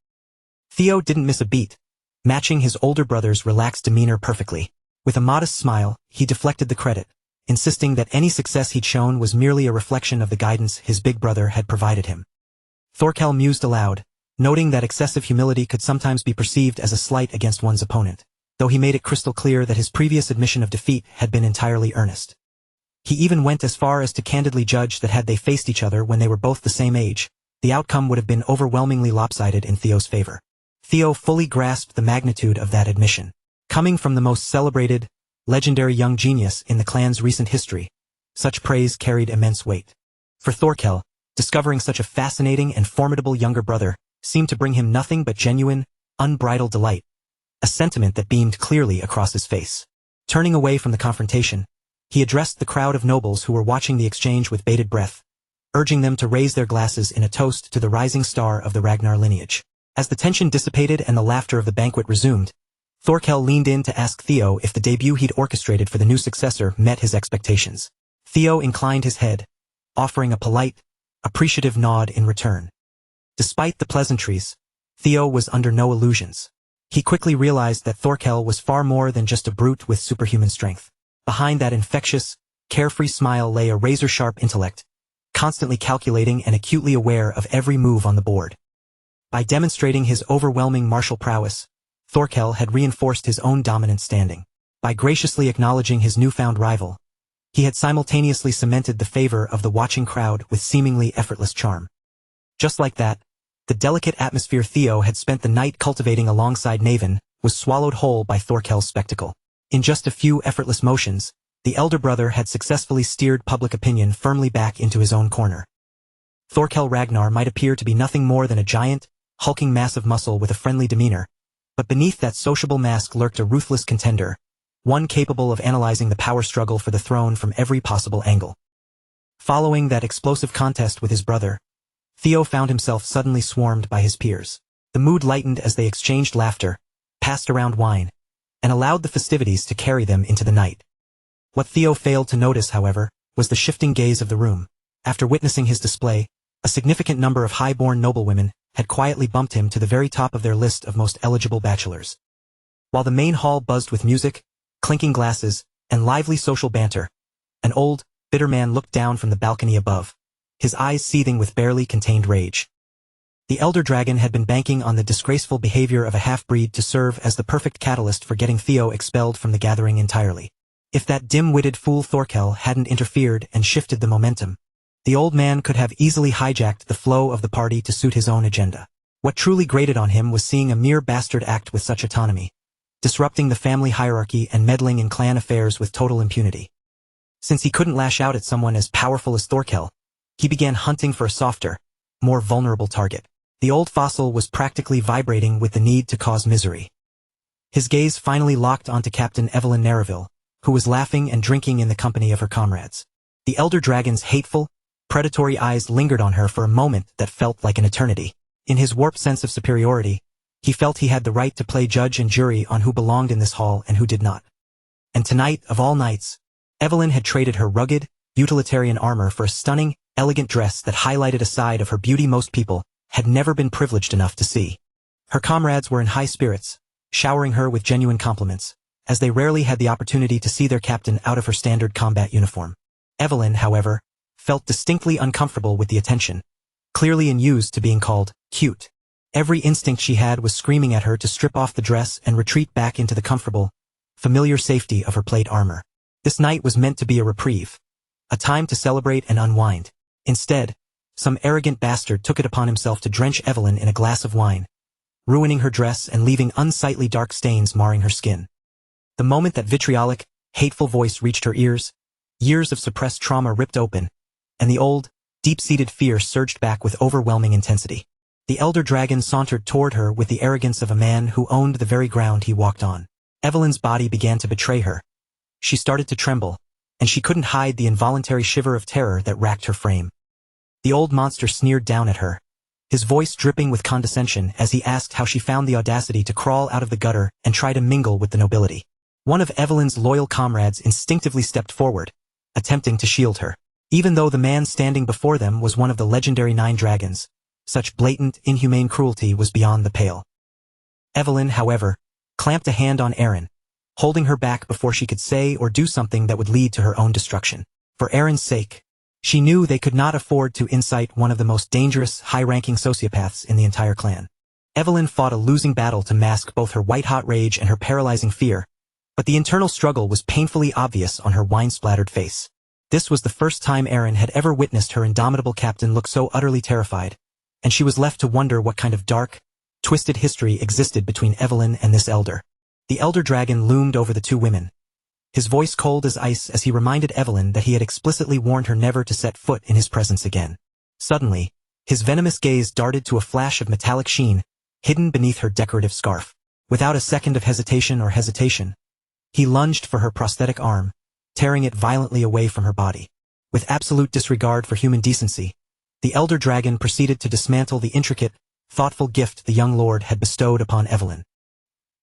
Theo didn't miss a beat, matching his older brother's relaxed demeanor perfectly. With a modest smile, he deflected the credit, insisting that any success he'd shown was merely a reflection of the guidance his big brother had provided him. Thorkell mused aloud, noting that excessive humility could sometimes be perceived as a slight against one's opponent, though he made it crystal clear that his previous admission of defeat had been entirely earnest. He even went as far as to candidly judge that had they faced each other when they were both the same age, the outcome would have been overwhelmingly lopsided in Theo's favor. Theo fully grasped the magnitude of that admission. Coming from the most celebrated, legendary young genius in the clan's recent history, such praise carried immense weight. For Thorkell, discovering such a fascinating and formidable younger brother seemed to bring him nothing but genuine, unbridled delight, a sentiment that beamed clearly across his face. Turning away from the confrontation, he addressed the crowd of nobles who were watching the exchange with bated breath, urging them to raise their glasses in a toast to the rising star of the Ragnar lineage. As the tension dissipated and the laughter of the banquet resumed, Thorkell leaned in to ask Theo if the debut he'd orchestrated for the new successor met his expectations. Theo inclined his head, offering a polite, appreciative nod in return. Despite the pleasantries, Theo was under no illusions. He quickly realized that Thorkell was far more than just a brute with superhuman strength. Behind that infectious, carefree smile lay a razor-sharp intellect, constantly calculating and acutely aware of every move on the board. By demonstrating his overwhelming martial prowess, Thorkell had reinforced his own dominant standing. By graciously acknowledging his newfound rival, he had simultaneously cemented the favor of the watching crowd with seemingly effortless charm. Just like that, the delicate atmosphere Theo had spent the night cultivating alongside Naven was swallowed whole by Thorkell's spectacle. In just a few effortless motions, the elder brother had successfully steered public opinion firmly back into his own corner. Thorkel Ragnar might appear to be nothing more than a giant, hulking mass of muscle with a friendly demeanor, but beneath that sociable mask lurked a ruthless contender, one capable of analyzing the power struggle for the throne from every possible angle. Following that explosive contest with his brother, Theo found himself suddenly swarmed by his peers. The mood lightened as they exchanged laughter, passed around wine, and allowed the festivities to carry them into the night. What Theo failed to notice, however, was the shifting gaze of the room. After witnessing his display, a significant number of high-born noblewomen had quietly bumped him to the very top of their list of most eligible bachelors. While the main hall buzzed with music, clinking glasses, and lively social banter, an old, bitter man looked down from the balcony above, his eyes seething with barely contained rage. The elder dragon had been banking on the disgraceful behavior of a half-breed to serve as the perfect catalyst for getting Theo expelled from the gathering entirely. If that dim-witted fool Thorkel hadn't interfered and shifted the momentum, the old man could have easily hijacked the flow of the party to suit his own agenda. What truly grated on him was seeing a mere bastard act with such autonomy, disrupting the family hierarchy and meddling in clan affairs with total impunity. Since he couldn't lash out at someone as powerful as Thorkel, he began hunting for a softer, more vulnerable target. The old fossil was practically vibrating with the need to cause misery. His gaze finally locked onto Captain Evelyn Nareville, who was laughing and drinking in the company of her comrades. The elder dragon's hateful, predatory eyes lingered on her for a moment that felt like an eternity. In his warped sense of superiority, he felt he had the right to play judge and jury on who belonged in this hall and who did not. And tonight, of all nights, Evelyn had traded her rugged, utilitarian armor for a stunning, elegant dress that highlighted a side of her beauty most people had never been privileged enough to see. Her comrades were in high spirits, showering her with genuine compliments, as they rarely had the opportunity to see their captain out of her standard combat uniform. Evelyn, however, felt distinctly uncomfortable with the attention, clearly unused to being called cute. Every instinct she had was screaming at her to strip off the dress and retreat back into the comfortable, familiar safety of her plate armor. This night was meant to be a reprieve, a time to celebrate and unwind. Instead, some arrogant bastard took it upon himself to drench Evelyn in a glass of wine, ruining her dress and leaving unsightly dark stains marring her skin. The moment that vitriolic, hateful voice reached her ears, years of suppressed trauma ripped open, and the old, deep-seated fear surged back with overwhelming intensity. The elder dragon sauntered toward her with the arrogance of a man who owned the very ground he walked on. Evelyn's body began to betray her. She started to tremble, and she couldn't hide the involuntary shiver of terror that racked her frame. The old monster sneered down at her, his voice dripping with condescension as he asked how she found the audacity to crawl out of the gutter and try to mingle with the nobility. One of Evelyn's loyal comrades instinctively stepped forward, attempting to shield her. Even though the man standing before them was one of the legendary 9 dragons, such blatant, inhumane cruelty was beyond the pale. Evelyn, however, clamped a hand on Erin, holding her back before she could say or do something that would lead to her own destruction. For Erin's sake, she knew they could not afford to incite one of the most dangerous, high-ranking sociopaths in the entire clan. Evelyn fought a losing battle to mask both her white-hot rage and her paralyzing fear, but the internal struggle was painfully obvious on her wine-splattered face. This was the first time Erin had ever witnessed her indomitable captain look so utterly terrified, and she was left to wonder what kind of dark, twisted history existed between Evelyn and this elder. The elder dragon loomed over the two women, his voice cold as ice as he reminded Evelyn that he had explicitly warned her never to set foot in his presence again. Suddenly, his venomous gaze darted to a flash of metallic sheen, hidden beneath her decorative scarf. Without a second of hesitation, he lunged for her prosthetic arm, tearing it violently away from her body. With absolute disregard for human decency, the elder dragon proceeded to dismantle the intricate, thoughtful gift the young lord had bestowed upon Evelyn.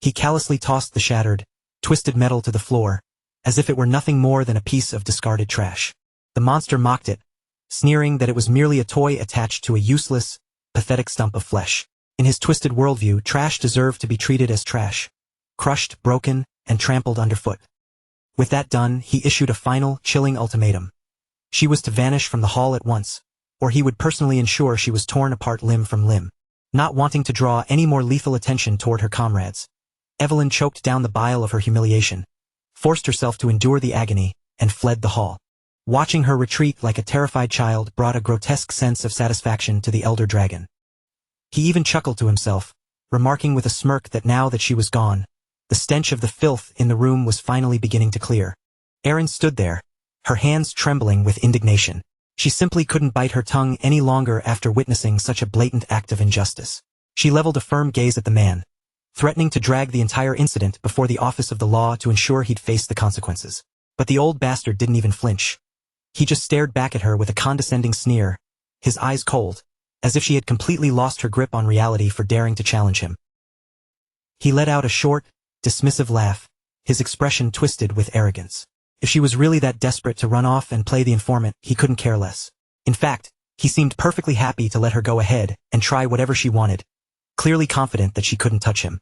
He callously tossed the shattered, twisted metal to the floor, as if it were nothing more than a piece of discarded trash. The monster mocked it, sneering that it was merely a toy attached to a useless, pathetic stump of flesh. In his twisted worldview, trash deserved to be treated as trash, crushed, broken, and trampled underfoot. With that done, he issued a final, chilling ultimatum. She was to vanish from the hall at once, or he would personally ensure she was torn apart limb from limb. Not wanting to draw any more lethal attention toward her comrades, Evelyn choked down the bile of her humiliation, forced herself to endure the agony, and fled the hall. Watching her retreat like a terrified child brought a grotesque sense of satisfaction to the elder dragon. He even chuckled to himself, remarking with a smirk that now that she was gone, The stench of the filth in the room was finally beginning to clear. Erin stood there, her hands trembling with indignation. She simply couldn't bite her tongue any longer after witnessing such a blatant act of injustice. She leveled a firm gaze at the man, threatening to drag the entire incident before the office of the law to ensure he'd face the consequences. But the old bastard didn't even flinch. He just stared back at her with a condescending sneer, his eyes cold, as if she had completely lost her grip on reality for daring to challenge him. He let out a short, dismissive laugh, his expression twisted with arrogance. If she was really that desperate to run off and play the informant, he couldn't care less. In fact, he seemed perfectly happy to let her go ahead and try whatever she wanted, clearly confident that she couldn't touch him.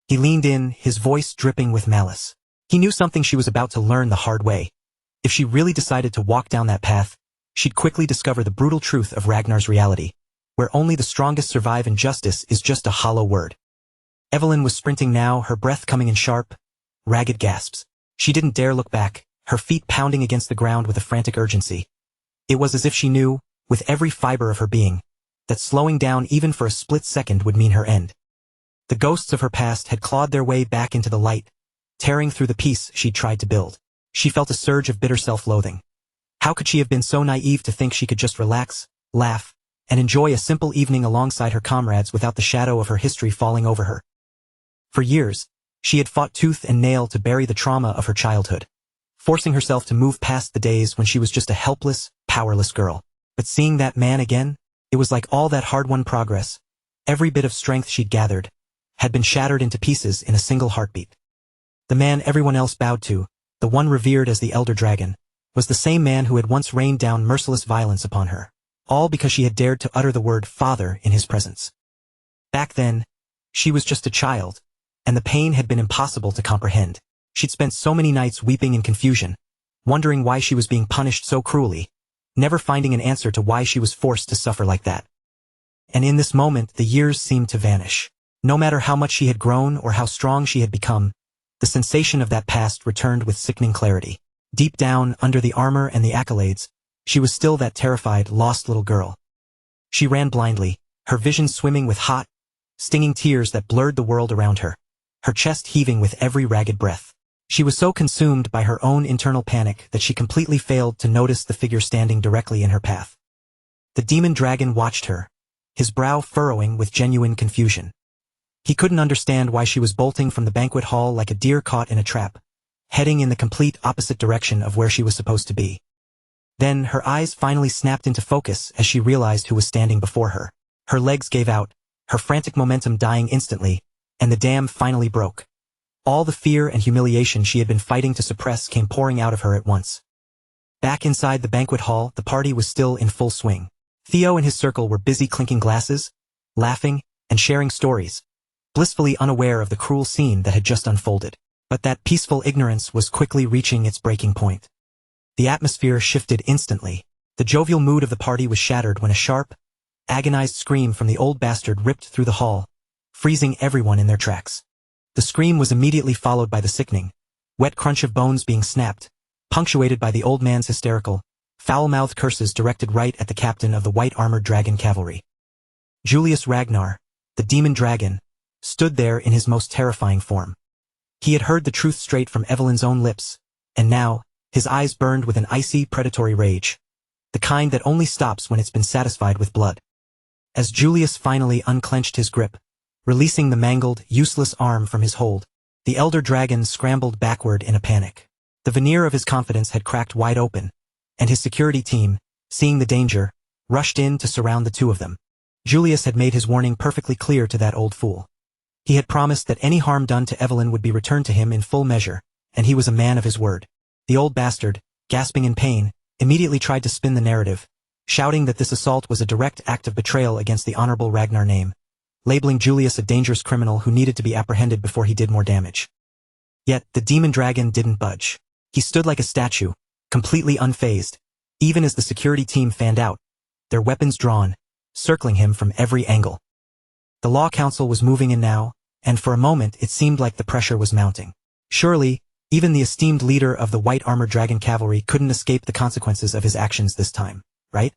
He leaned in, his voice dripping with malice. He knew something she was about to learn the hard way. If she really decided to walk down that path, she'd quickly discover the brutal truth of Ragnar's reality, where only the strongest survive and justice is just a hollow word. Evelyn was sprinting now, her breath coming in sharp, ragged gasps. She didn't dare look back, her feet pounding against the ground with a frantic urgency. It was as if she knew, with every fiber of her being, that slowing down even for a split second would mean her end. The ghosts of her past had clawed their way back into the light, tearing through the peace she'd tried to build. She felt a surge of bitter self-loathing. How could she have been so naive to think she could just relax, laugh, and enjoy a simple evening alongside her comrades without the shadow of her history falling over her? For years, she had fought tooth and nail to bury the trauma of her childhood, forcing herself to move past the days when she was just a helpless, powerless girl. But seeing that man again, it was like all that hard-won progress, every bit of strength she'd gathered, had been shattered into pieces in a single heartbeat. The man everyone else bowed to, the one revered as the Elder Dragon, was the same man who had once rained down merciless violence upon her, all because she had dared to utter the word father in his presence. Back then, she was just a child, and the pain had been impossible to comprehend. She'd spent so many nights weeping in confusion, wondering why she was being punished so cruelly, never finding an answer to why she was forced to suffer like that. And in this moment, the years seemed to vanish. No matter how much she had grown or how strong she had become, the sensation of that past returned with sickening clarity. Deep down, under the armor and the accolades, she was still that terrified, lost little girl. She ran blindly, her vision swimming with hot, stinging tears that blurred the world around her, her chest heaving with every ragged breath. She was so consumed by her own internal panic that she completely failed to notice the figure standing directly in her path. The demon dragon watched her, his brow furrowing with genuine confusion. He couldn't understand why she was bolting from the banquet hall like a deer caught in a trap, heading in the complete opposite direction of where she was supposed to be. Then her eyes finally snapped into focus as she realized who was standing before her. Her legs gave out, her frantic momentum dying instantly, and the dam finally broke. All the fear and humiliation she had been fighting to suppress came pouring out of her at once. Back inside the banquet hall, the party was still in full swing. Theo and his circle were busy clinking glasses, laughing, and sharing stories, blissfully unaware of the cruel scene that had just unfolded. But that peaceful ignorance was quickly reaching its breaking point. The atmosphere shifted instantly. The jovial mood of the party was shattered when a sharp, agonized scream from the old bastard ripped through the hall, freezing everyone in their tracks. The scream was immediately followed by the sickening, wet crunch of bones being snapped, punctuated by the old man's hysterical, foul-mouthed curses directed right at the captain of the white-armored dragon cavalry. Julius Ragnar, the demon dragon, stood there in his most terrifying form. He had heard the truth straight from Evelyn's own lips, and now, his eyes burned with an icy, predatory rage, the kind that only stops when it's been satisfied with blood. As Julius finally unclenched his grip, releasing the mangled, useless arm from his hold, the elder dragon scrambled backward in a panic. The veneer of his confidence had cracked wide open, and his security team, seeing the danger, rushed in to surround the two of them. Julius had made his warning perfectly clear to that old fool. He had promised that any harm done to Evelyn would be returned to him in full measure, and he was a man of his word. The old bastard, gasping in pain, immediately tried to spin the narrative, shouting that this assault was a direct act of betrayal against the honorable Ragnar name, labeling Julius a dangerous criminal who needed to be apprehended before he did more damage. Yet, the demon dragon didn't budge. He stood like a statue, completely unfazed, even as the security team fanned out, their weapons drawn, circling him from every angle. The law council was moving in now, and for a moment it seemed like the pressure was mounting. Surely, even the esteemed leader of the white-armored dragon cavalry couldn't escape the consequences of his actions this time, right?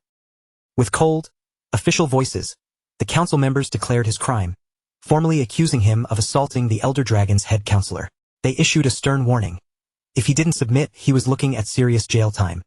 With cold, official voices, the council members declared his crime, formally accusing him of assaulting the Elder Dragon's head counselor. They issued a stern warning. If he didn't submit, he was looking at serious jail time.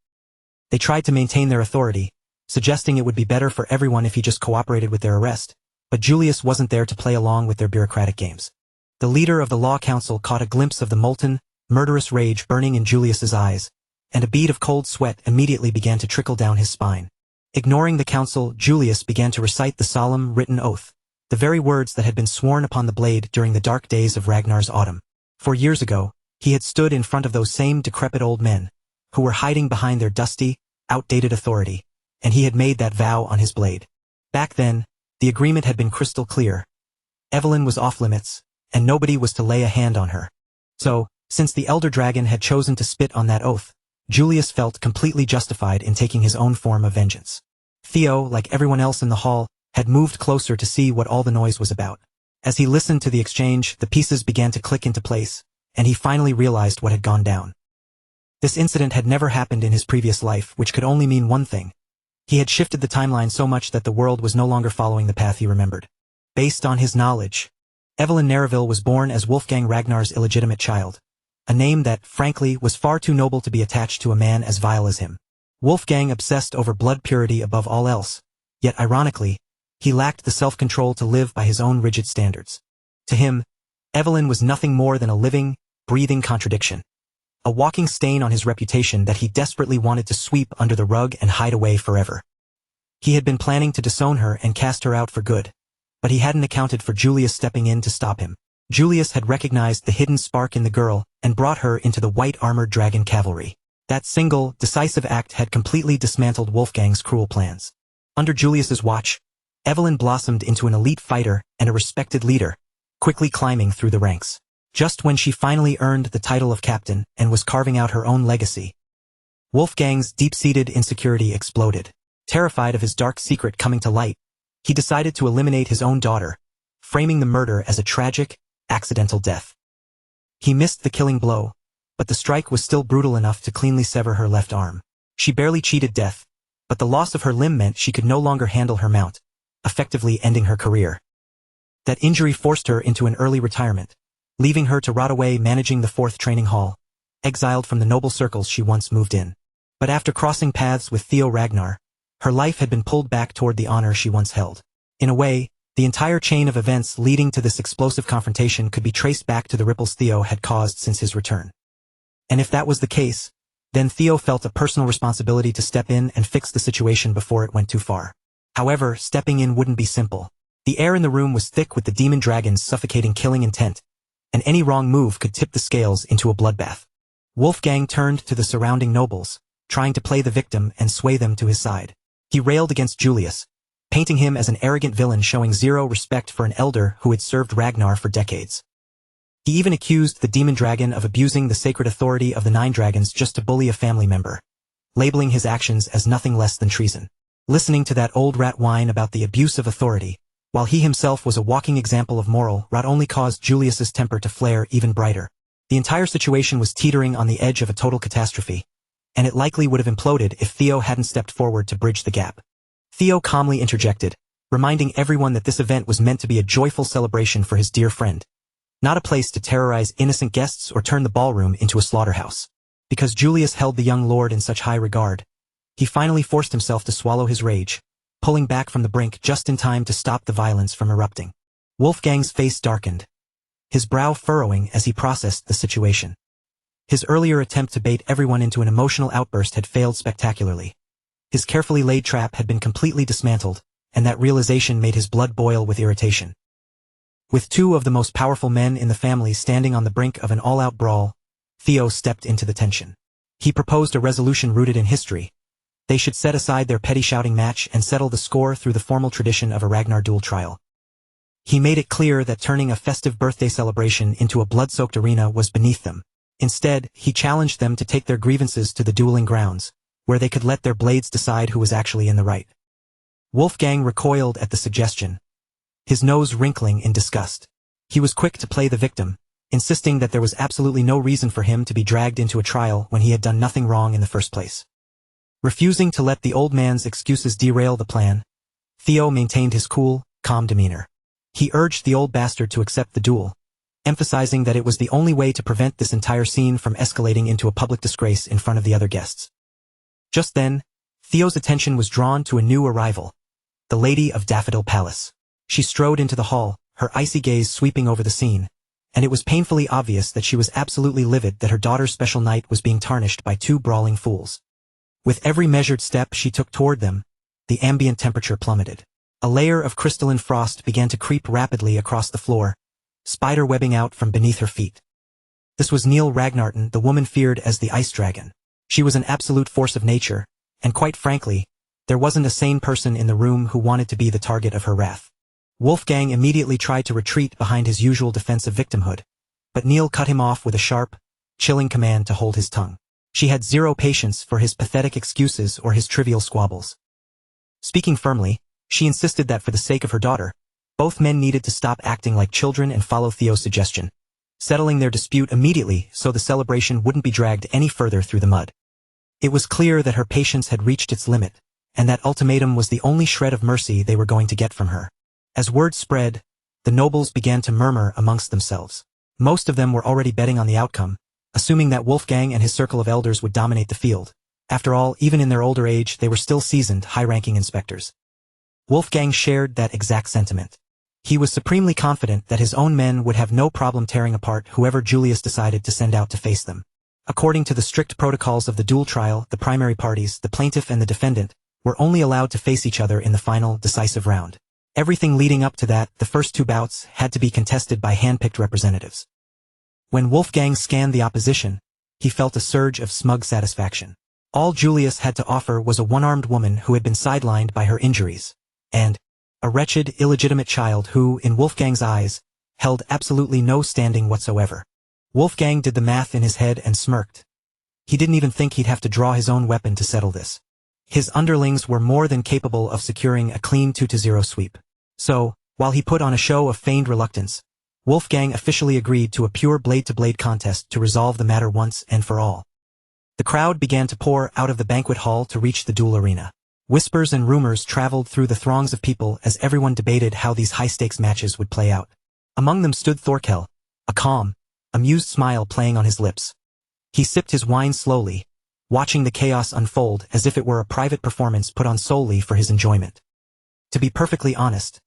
They tried to maintain their authority, suggesting it would be better for everyone if he just cooperated with their arrest, but Julius wasn't there to play along with their bureaucratic games. The leader of the law council caught a glimpse of the molten, murderous rage burning in Julius's eyes, and a bead of cold sweat immediately began to trickle down his spine. Ignoring the council, Julius began to recite the solemn, written oath, the very words that had been sworn upon the blade during the dark days of Ragnar's autumn. 4 years ago, he had stood in front of those same decrepit old men, who were hiding behind their dusty, outdated authority, and he had made that vow on his blade. Back then, the agreement had been crystal clear. Evelyn was off limits, and nobody was to lay a hand on her. So, since the Elder Dragon had chosen to spit on that oath, Julius felt completely justified in taking his own form of vengeance. Theo, like everyone else in the hall, had moved closer to see what all the noise was about. As he listened to the exchange, the pieces began to click into place, and he finally realized what had gone down. This incident had never happened in his previous life, which could only mean one thing. He had shifted the timeline so much that the world was no longer following the path he remembered. Based on his knowledge, Evelyn Nereville was born as Wolfgang Ragnar's illegitimate child, a name that, frankly, was far too noble to be attached to a man as vile as him. Wolfgang obsessed over blood purity above all else, yet ironically, he lacked the self-control to live by his own rigid standards. To him, Evelyn was nothing more than a living, breathing contradiction. A walking stain on his reputation that he desperately wanted to sweep under the rug and hide away forever. He had been planning to disown her and cast her out for good, but he hadn't accounted for Julius stepping in to stop him. Julius had recognized the hidden spark in the girl and brought her into the white-armored dragon cavalry. That single, decisive act had completely dismantled Wolfgang's cruel plans. Under Julius's watch, Evelyn blossomed into an elite fighter and a respected leader, quickly climbing through the ranks. Just when she finally earned the title of captain and was carving out her own legacy, Wolfgang's deep-seated insecurity exploded. Terrified of his dark secret coming to light, he decided to eliminate his own daughter, framing the murder as a tragic, accidental death. He missed the killing blow, but the strike was still brutal enough to cleanly sever her left arm. She barely cheated death, but the loss of her limb meant she could no longer handle her mount, effectively ending her career. That injury forced her into an early retirement, leaving her to rot away managing the 4th training hall, exiled from the noble circles she once moved in. But after crossing paths with Theo Ragnar, her life had been pulled back toward the honor she once held. In a way, the entire chain of events leading to this explosive confrontation could be traced back to the ripples Theo had caused since his return. And if that was the case, then Theo felt a personal responsibility to step in and fix the situation before it went too far. However, stepping in wouldn't be simple. The air in the room was thick with the demon dragon's suffocating killing intent, and any wrong move could tip the scales into a bloodbath. Wolfgang turned to the surrounding nobles, trying to play the victim and sway them to his side. He railed against Julius, painting him as an arrogant villain showing zero respect for an elder who had served Ragnar for decades. He even accused the demon dragon of abusing the sacred authority of the 9 dragons just to bully a family member, labeling his actions as nothing less than treason. Listening to that old rat whine about the abuse of authority, while he himself was a walking example of moral rot, only caused Julius's temper to flare even brighter. The entire situation was teetering on the edge of a total catastrophe, and it likely would have imploded if Theo hadn't stepped forward to bridge the gap. Theo calmly interjected, reminding everyone that this event was meant to be a joyful celebration for his dear friend, not a place to terrorize innocent guests or turn the ballroom into a slaughterhouse. Because Julius held the young lord in such high regard, he finally forced himself to swallow his rage, pulling back from the brink just in time to stop the violence from erupting. Wolfgang's face darkened, his brow furrowing as he processed the situation. His earlier attempt to bait everyone into an emotional outburst had failed spectacularly. His carefully laid trap had been completely dismantled, and that realization made his blood boil with irritation. With 2 of the most powerful men in the family standing on the brink of an all-out brawl, Theo stepped into the tension. He proposed a resolution rooted in history. They should set aside their petty shouting match and settle the score through the formal tradition of a Ragnar duel trial. He made it clear that turning a festive birthday celebration into a blood-soaked arena was beneath them. Instead, he challenged them to take their grievances to the dueling grounds, where they could let their blades decide who was actually in the right. Wolfgang recoiled at the suggestion, his nose wrinkling in disgust. He was quick to play the victim, insisting that there was absolutely no reason for him to be dragged into a trial when he had done nothing wrong in the first place. Refusing to let the old man's excuses derail the plan, Theo maintained his cool, calm demeanor. He urged the old bastard to accept the duel, emphasizing that it was the only way to prevent this entire scene from escalating into a public disgrace in front of the other guests. Just then, Theo's attention was drawn to a new arrival, the Lady of Daffodil Palace. She strode into the hall, her icy gaze sweeping over the scene, and it was painfully obvious that she was absolutely livid that her daughter's special night was being tarnished by two brawling fools. With every measured step she took toward them, the ambient temperature plummeted. A layer of crystalline frost began to creep rapidly across the floor, spider webbing out from beneath her feet. This was Neil Ragnarton, the woman feared as the Ice Dragon. She was an absolute force of nature, and quite frankly, there wasn't a sane person in the room who wanted to be the target of her wrath. Wolfgang immediately tried to retreat behind his usual defense of victimhood, but Neil cut him off with a sharp, chilling command to hold his tongue. She had zero patience for his pathetic excuses or his trivial squabbles. Speaking firmly, she insisted that for the sake of her daughter, both men needed to stop acting like children and follow Theo's suggestion, settling their dispute immediately so the celebration wouldn't be dragged any further through the mud. It was clear that her patience had reached its limit, and that ultimatum was the only shred of mercy they were going to get from her. As word spread, the nobles began to murmur amongst themselves. Most of them were already betting on the outcome, assuming that Wolfgang and his circle of elders would dominate the field. After all, even in their older age, they were still seasoned, high-ranking inspectors. Wolfgang shared that exact sentiment. He was supremely confident that his own men would have no problem tearing apart whoever Julius decided to send out to face them. According to the strict protocols of the duel trial, the primary parties, the plaintiff and the defendant, were only allowed to face each other in the final, decisive round. Everything leading up to that, the first two bouts, had to be contested by hand-picked representatives. When Wolfgang scanned the opposition, he felt a surge of smug satisfaction. All Julius had to offer was a one-armed woman who had been sidelined by her injuries, and a wretched, illegitimate child who, in Wolfgang's eyes, held absolutely no standing whatsoever. Wolfgang did the math in his head and smirked. He didn't even think he'd have to draw his own weapon to settle this. His underlings were more than capable of securing a clean 2-0 sweep. So, while he put on a show of feigned reluctance, Wolfgang officially agreed to a pure blade-to-blade contest to resolve the matter once and for all. The crowd began to pour out of the banquet hall to reach the duel arena. Whispers and rumors traveled through the throngs of people as everyone debated how these high-stakes matches would play out. Among them stood Thorkel, a calm, amused smile playing on his lips. He sipped his wine slowly, watching the chaos unfold as if it were a private performance put on solely for his enjoyment. To be perfectly honest,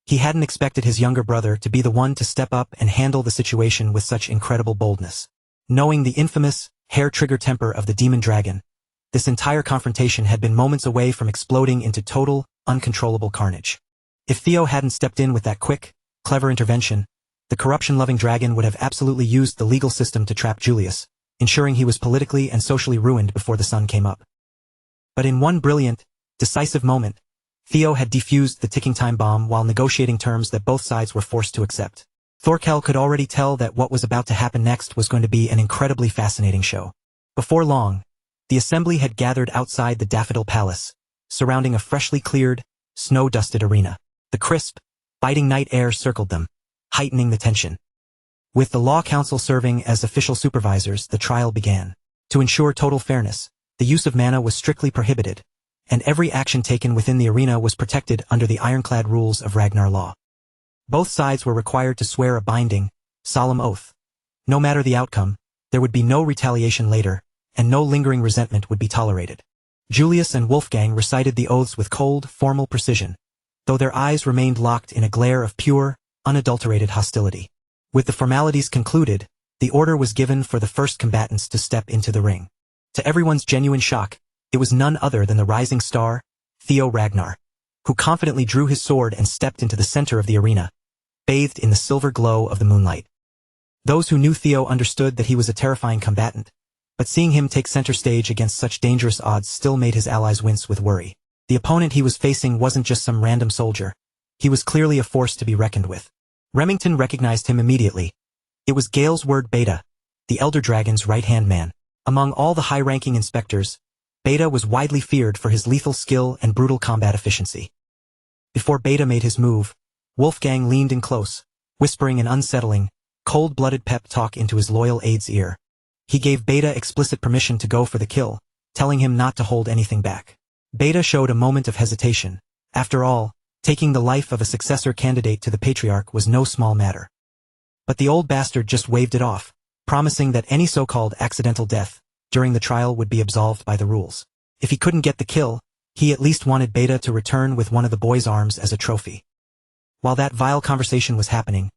he hadn't expected his younger brother to be the one to step up and handle the situation with such incredible boldness. Knowing the infamous, hair-trigger temper of the demon dragon, this entire confrontation had been moments away from exploding into total, uncontrollable carnage. If Theo hadn't stepped in with that quick, clever intervention, the corruption-loving dragon would have absolutely used the legal system to trap Julius, ensuring he was politically and socially ruined before the sun came up. But in one brilliant, decisive moment, Theo had defused the ticking time bomb while negotiating terms that both sides were forced to accept. Thorkel could already tell that what was about to happen next was going to be an incredibly fascinating show. Before long, the assembly had gathered outside the Daffodil Palace, surrounding a freshly cleared, snow-dusted arena. The crisp, biting night air circled them, heightening the tension. With the Law Council serving as official supervisors, the trial began. To ensure total fairness, the use of mana was strictly prohibited, and every action taken within the arena was protected under the ironclad rules of Ragnar law. Both sides were required to swear a binding, solemn oath. No matter the outcome, there would be no retaliation later, and no lingering resentment would be tolerated. Julius and Wolfgang recited the oaths with cold, formal precision, though their eyes remained locked in a glare of pure, unadulterated hostility. With the formalities concluded, the order was given for the first combatants to step into the ring. To everyone's genuine shock, it was none other than the rising star, Theo Ragnar, who confidently drew his sword and stepped into the center of the arena, bathed in the silver glow of the moonlight. Those who knew Theo understood that he was a terrifying combatant, but seeing him take center stage against such dangerous odds still made his allies wince with worry. The opponent he was facing wasn't just some random soldier. He was clearly a force to be reckoned with. Remington recognized him immediately. It was Galesword Beta, the Elder Dragon's right-hand man. Among all the high-ranking inspectors, Beta was widely feared for his lethal skill and brutal combat efficiency. Before Beta made his move, Wolfgang leaned in close, whispering an unsettling, cold-blooded pep talk into his loyal aide's ear. He gave Beta explicit permission to go for the kill, telling him not to hold anything back. Beta showed a moment of hesitation. After all, Taking the life of a successor candidate to the patriarch was no small matter. But the old bastard just waved it off, promising that any so-called accidental death during the trial would be absolved by the rules. If he couldn't get the kill, he at least wanted Beta to return with one of the boy's arms as a trophy. While that vile conversation was happening,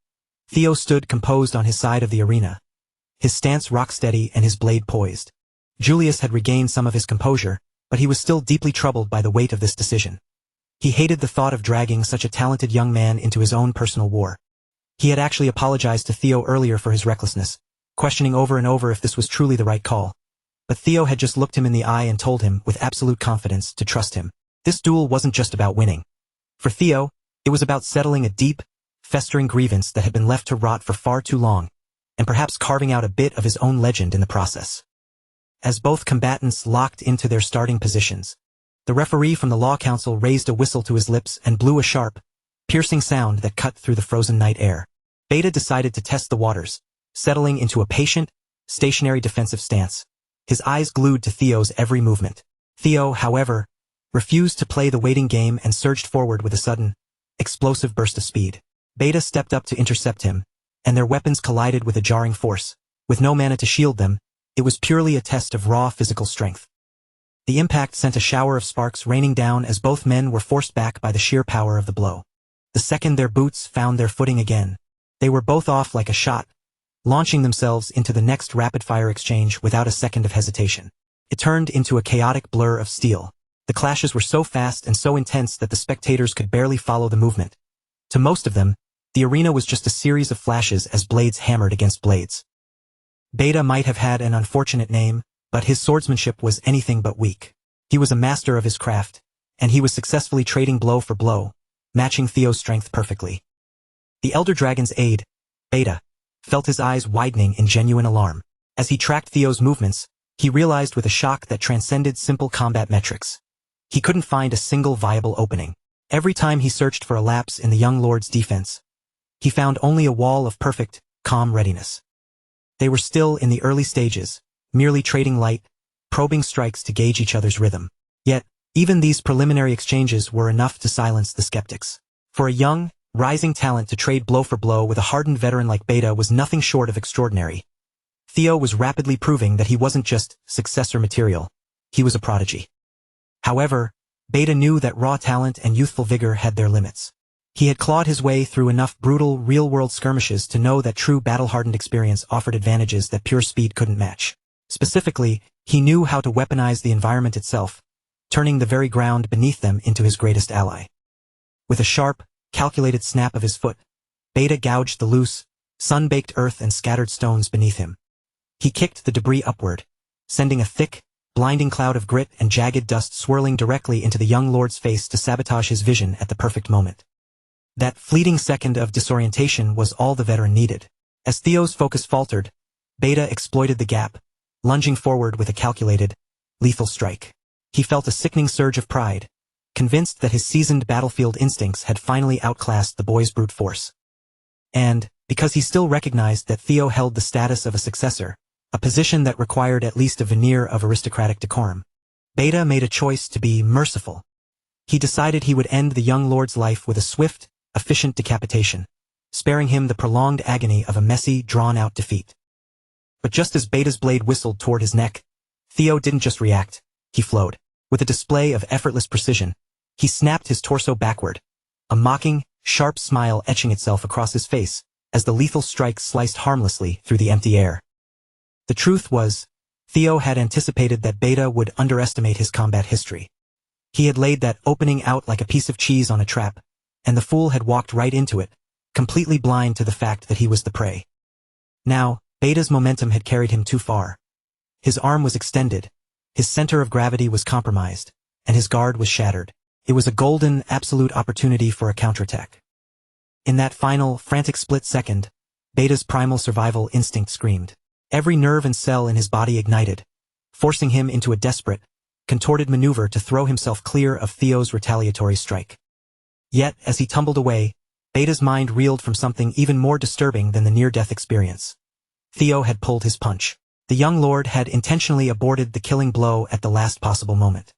Theo stood composed on his side of the arena, his stance rock-steady and his blade poised. Julius had regained some of his composure, but he was still deeply troubled by the weight of this decision. He hated the thought of dragging such a talented young man into his own personal war. He had actually apologized to Theo earlier for his recklessness, questioning over and over if this was truly the right call. But Theo had just looked him in the eye and told him, with absolute confidence, to trust him. This duel wasn't just about winning. For Theo, it was about settling a deep, festering grievance that had been left to rot for far too long, and perhaps carving out a bit of his own legend in the process. As both combatants locked into their starting positions, the referee from the Law Council raised a whistle to his lips and blew a sharp, piercing sound that cut through the frozen night air. Beta decided to test the waters, settling into a patient, stationary defensive stance, his eyes glued to Theo's every movement. Theo, however, refused to play the waiting game and surged forward with a sudden, explosive burst of speed. Beta stepped up to intercept him, and their weapons collided with a jarring force. With no mana to shield them, it was purely a test of raw physical strength. The impact sent a shower of sparks raining down as both men were forced back by the sheer power of the blow. The second their boots found their footing again, they were both off like a shot, launching themselves into the next rapid-fire exchange without a second of hesitation. It turned into a chaotic blur of steel. The clashes were so fast and so intense that the spectators could barely follow the movement. To most of them, the arena was just a series of flashes as blades hammered against blades. Beta might have had an unfortunate name, but his swordsmanship was anything but weak. He was a master of his craft, and he was successfully trading blow for blow, matching Theo's strength perfectly. The Elder Dragon's aide, Beta, felt his eyes widening in genuine alarm. As he tracked Theo's movements, he realized with a shock that transcended simple combat metrics. He couldn't find a single viable opening. Every time he searched for a lapse in the young lord's defense, he found only a wall of perfect, calm readiness. They were still in the early stages, merely trading light, probing strikes to gauge each other's rhythm. Yet, even these preliminary exchanges were enough to silence the skeptics. For a young, rising talent to trade blow for blow with a hardened veteran like Beta was nothing short of extraordinary. Theo was rapidly proving that he wasn't just successor material, he was a prodigy. However, Beta knew that raw talent and youthful vigor had their limits. He had clawed his way through enough brutal, real-world skirmishes to know that true battle-hardened experience offered advantages that pure speed couldn't match. Specifically, he knew how to weaponize the environment itself, turning the very ground beneath them into his greatest ally. With a sharp, calculated snap of his foot, Beta gouged the loose, sun-baked earth and scattered stones beneath him. He kicked the debris upward, sending a thick, blinding cloud of grit and jagged dust swirling directly into the young lord's face to sabotage his vision at the perfect moment. That fleeting second of disorientation was all the veteran needed. As Theo's focus faltered, Beta exploited the gap, lunging forward with a calculated, lethal strike. He felt a sickening surge of pride, convinced that his seasoned battlefield instincts had finally outclassed the boy's brute force. And, because he still recognized that Theo held the status of a successor, a position that required at least a veneer of aristocratic decorum, Beta made a choice to be merciful. He decided he would end the young lord's life with a swift, efficient decapitation, sparing him the prolonged agony of a messy, drawn-out defeat. But just as Beta's blade whistled toward his neck, Theo didn't just react, he flowed. With a display of effortless precision, he snapped his torso backward, a mocking, sharp smile etching itself across his face as the lethal strike sliced harmlessly through the empty air. The truth was, Theo had anticipated that Beta would underestimate his combat history. He had laid that opening out like a piece of cheese on a trap, and the fool had walked right into it, completely blind to the fact that he was the prey. Now, Beta's momentum had carried him too far. His arm was extended, his center of gravity was compromised, and his guard was shattered. It was a golden, absolute opportunity for a counterattack. In that final, frantic split second, Beta's primal survival instinct screamed. Every nerve and cell in his body ignited, forcing him into a desperate, contorted maneuver to throw himself clear of Theo's retaliatory strike. Yet, as he tumbled away, Beta's mind reeled from something even more disturbing than the near-death experience. Theo had pulled his punch. The young lord had intentionally aborted the killing blow at the last possible moment.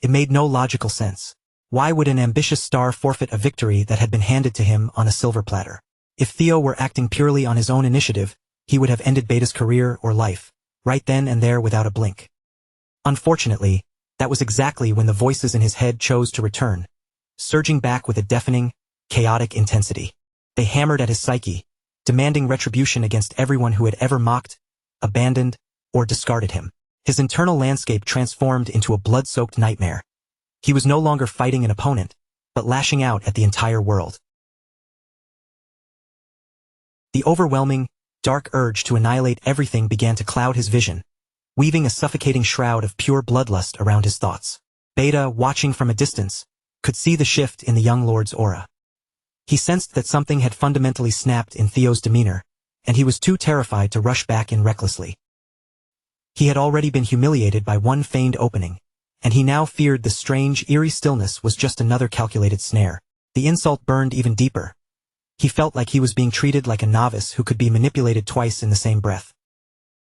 It made no logical sense. Why would an ambitious star forfeit a victory that had been handed to him on a silver platter? If Theo were acting purely on his own initiative, he would have ended Beta's career or life, right then and there without a blink. Unfortunately, that was exactly when the voices in his head chose to return, surging back with a deafening, chaotic intensity. They hammered at his psyche, demanding retribution against everyone who had ever mocked, abandoned, or discarded him. His internal landscape transformed into a blood-soaked nightmare. He was no longer fighting an opponent, but lashing out at the entire world. The overwhelming, dark urge to annihilate everything began to cloud his vision, weaving a suffocating shroud of pure bloodlust around his thoughts. Beta, watching from a distance, could see the shift in the young lord's aura. He sensed that something had fundamentally snapped in Theo's demeanor, and he was too terrified to rush back in recklessly. He had already been humiliated by one feigned opening, and he now feared the strange, eerie stillness was just another calculated snare. The insult burned even deeper. He felt like he was being treated like a novice who could be manipulated twice in the same breath.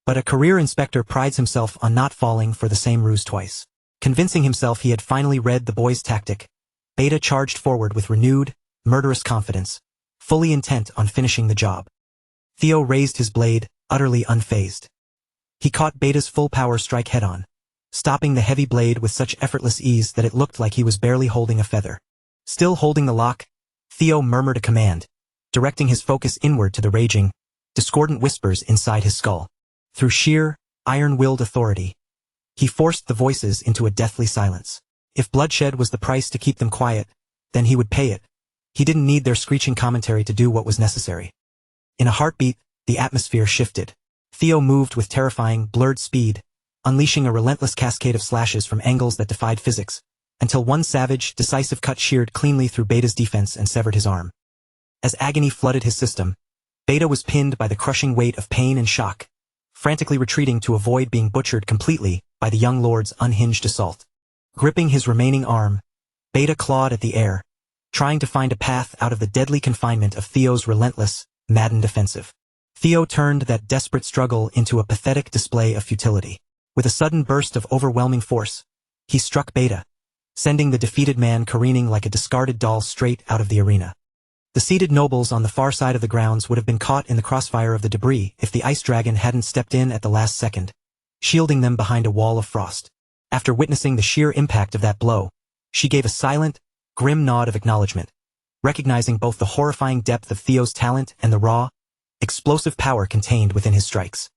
But a career inspector prides himself on not falling for the same ruse twice. Convincing himself he had finally read the boy's tactic, Beta charged forward with renewed, murderous confidence, fully intent on finishing the job. Theo raised his blade, utterly unfazed. He caught Beta's full power strike head-on, stopping the heavy blade with such effortless ease that it looked like he was barely holding a feather. Still holding the lock, Theo murmured a command, directing his focus inward to the raging, discordant whispers inside his skull. Through sheer, iron-willed authority, he forced the voices into a deathly silence. If bloodshed was the price to keep them quiet, then he would pay it. He didn't need their screeching commentary to do what was necessary. In a heartbeat, the atmosphere shifted. Theo moved with terrifying, blurred speed, unleashing a relentless cascade of slashes from angles that defied physics, until one savage, decisive cut sheared cleanly through Beta's defense and severed his arm. As agony flooded his system, Beta was pinned by the crushing weight of pain and shock, frantically retreating to avoid being butchered completely by the young lord's unhinged assault. Gripping his remaining arm, Beta clawed at the air, trying to find a path out of the deadly confinement of Theo's relentless, maddened offensive. Theo turned that desperate struggle into a pathetic display of futility. With a sudden burst of overwhelming force, he struck Beta, sending the defeated man careening like a discarded doll straight out of the arena. The seated nobles on the far side of the grounds would have been caught in the crossfire of the debris if the ice dragon hadn't stepped in at the last second, shielding them behind a wall of frost. After witnessing the sheer impact of that blow, she gave a silent, grim nod of acknowledgement, recognizing both the horrifying depth of Theo's talent and the raw, explosive power contained within his strikes.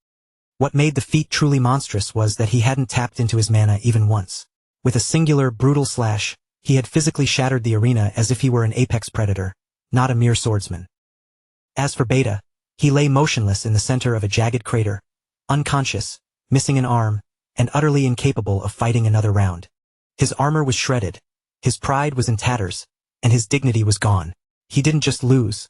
What made the feat truly monstrous was that he hadn't tapped into his mana even once. With a singular, brutal slash, he had physically shattered the arena as if he were an apex predator, not a mere swordsman. As for Beta, he lay motionless in the center of a jagged crater, unconscious, missing an arm, and utterly incapable of fighting another round. His armor was shredded, his pride was in tatters, and his dignity was gone. He didn't just lose.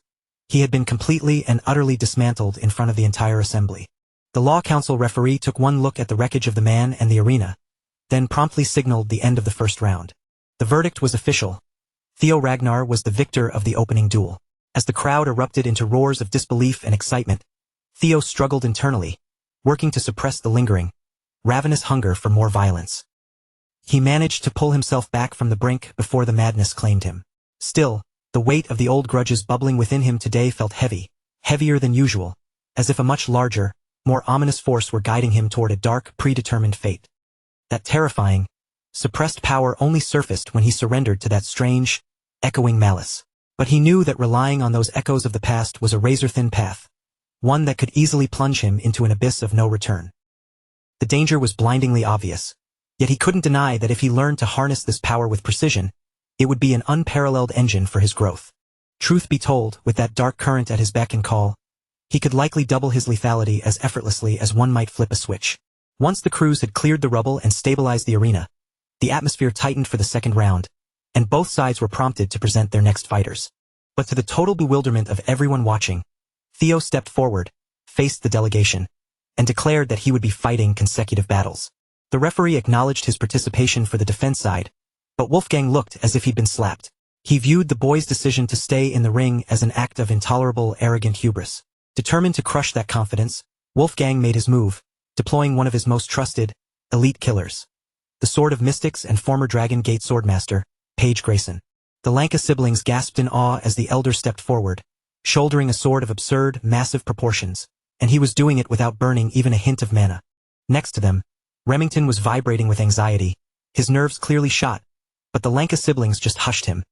He had been completely and utterly dismantled in front of the entire assembly. The Law Council referee took one look at the wreckage of the man and the arena, then promptly signaled the end of the first round. The verdict was official. Theo Ragnar was the victor of the opening duel. As the crowd erupted into roars of disbelief and excitement, Theo struggled internally, working to suppress the lingering, ravenous hunger for more violence. He managed to pull himself back from the brink before the madness claimed him. Still, the weight of the old grudges bubbling within him today felt heavy, heavier than usual, as if a much larger, more ominous force were guiding him toward a dark, predetermined fate. That terrifying, suppressed power only surfaced when he surrendered to that strange, echoing malice. But he knew that relying on those echoes of the past was a razor-thin path, one that could easily plunge him into an abyss of no return. The danger was blindingly obvious, yet he couldn't deny that if he learned to harness this power with precision, it would be an unparalleled engine for his growth. Truth be told, with that dark current at his beck and call, he could likely double his lethality as effortlessly as one might flip a switch. Once the crews had cleared the rubble and stabilized the arena, the atmosphere tightened for the second round, and both sides were prompted to present their next fighters. But to the total bewilderment of everyone watching, Theo stepped forward, faced the delegation, and declared that he would be fighting consecutive battles. The referee acknowledged his participation for the defense side, but Wolfgang looked as if he'd been slapped. He viewed the boy's decision to stay in the ring as an act of intolerable, arrogant hubris. Determined to crush that confidence, Wolfgang made his move, deploying one of his most trusted, elite killers. The Sword of Mystics and former Dragon Gate Swordmaster, Page Grayson. The Lanka siblings gasped in awe as the elder stepped forward, shouldering a sword of absurd, massive proportions, and he was doing it without burning even a hint of mana. Next to them, Remington was vibrating with anxiety, his nerves clearly shot, but the Lanka siblings just hushed him,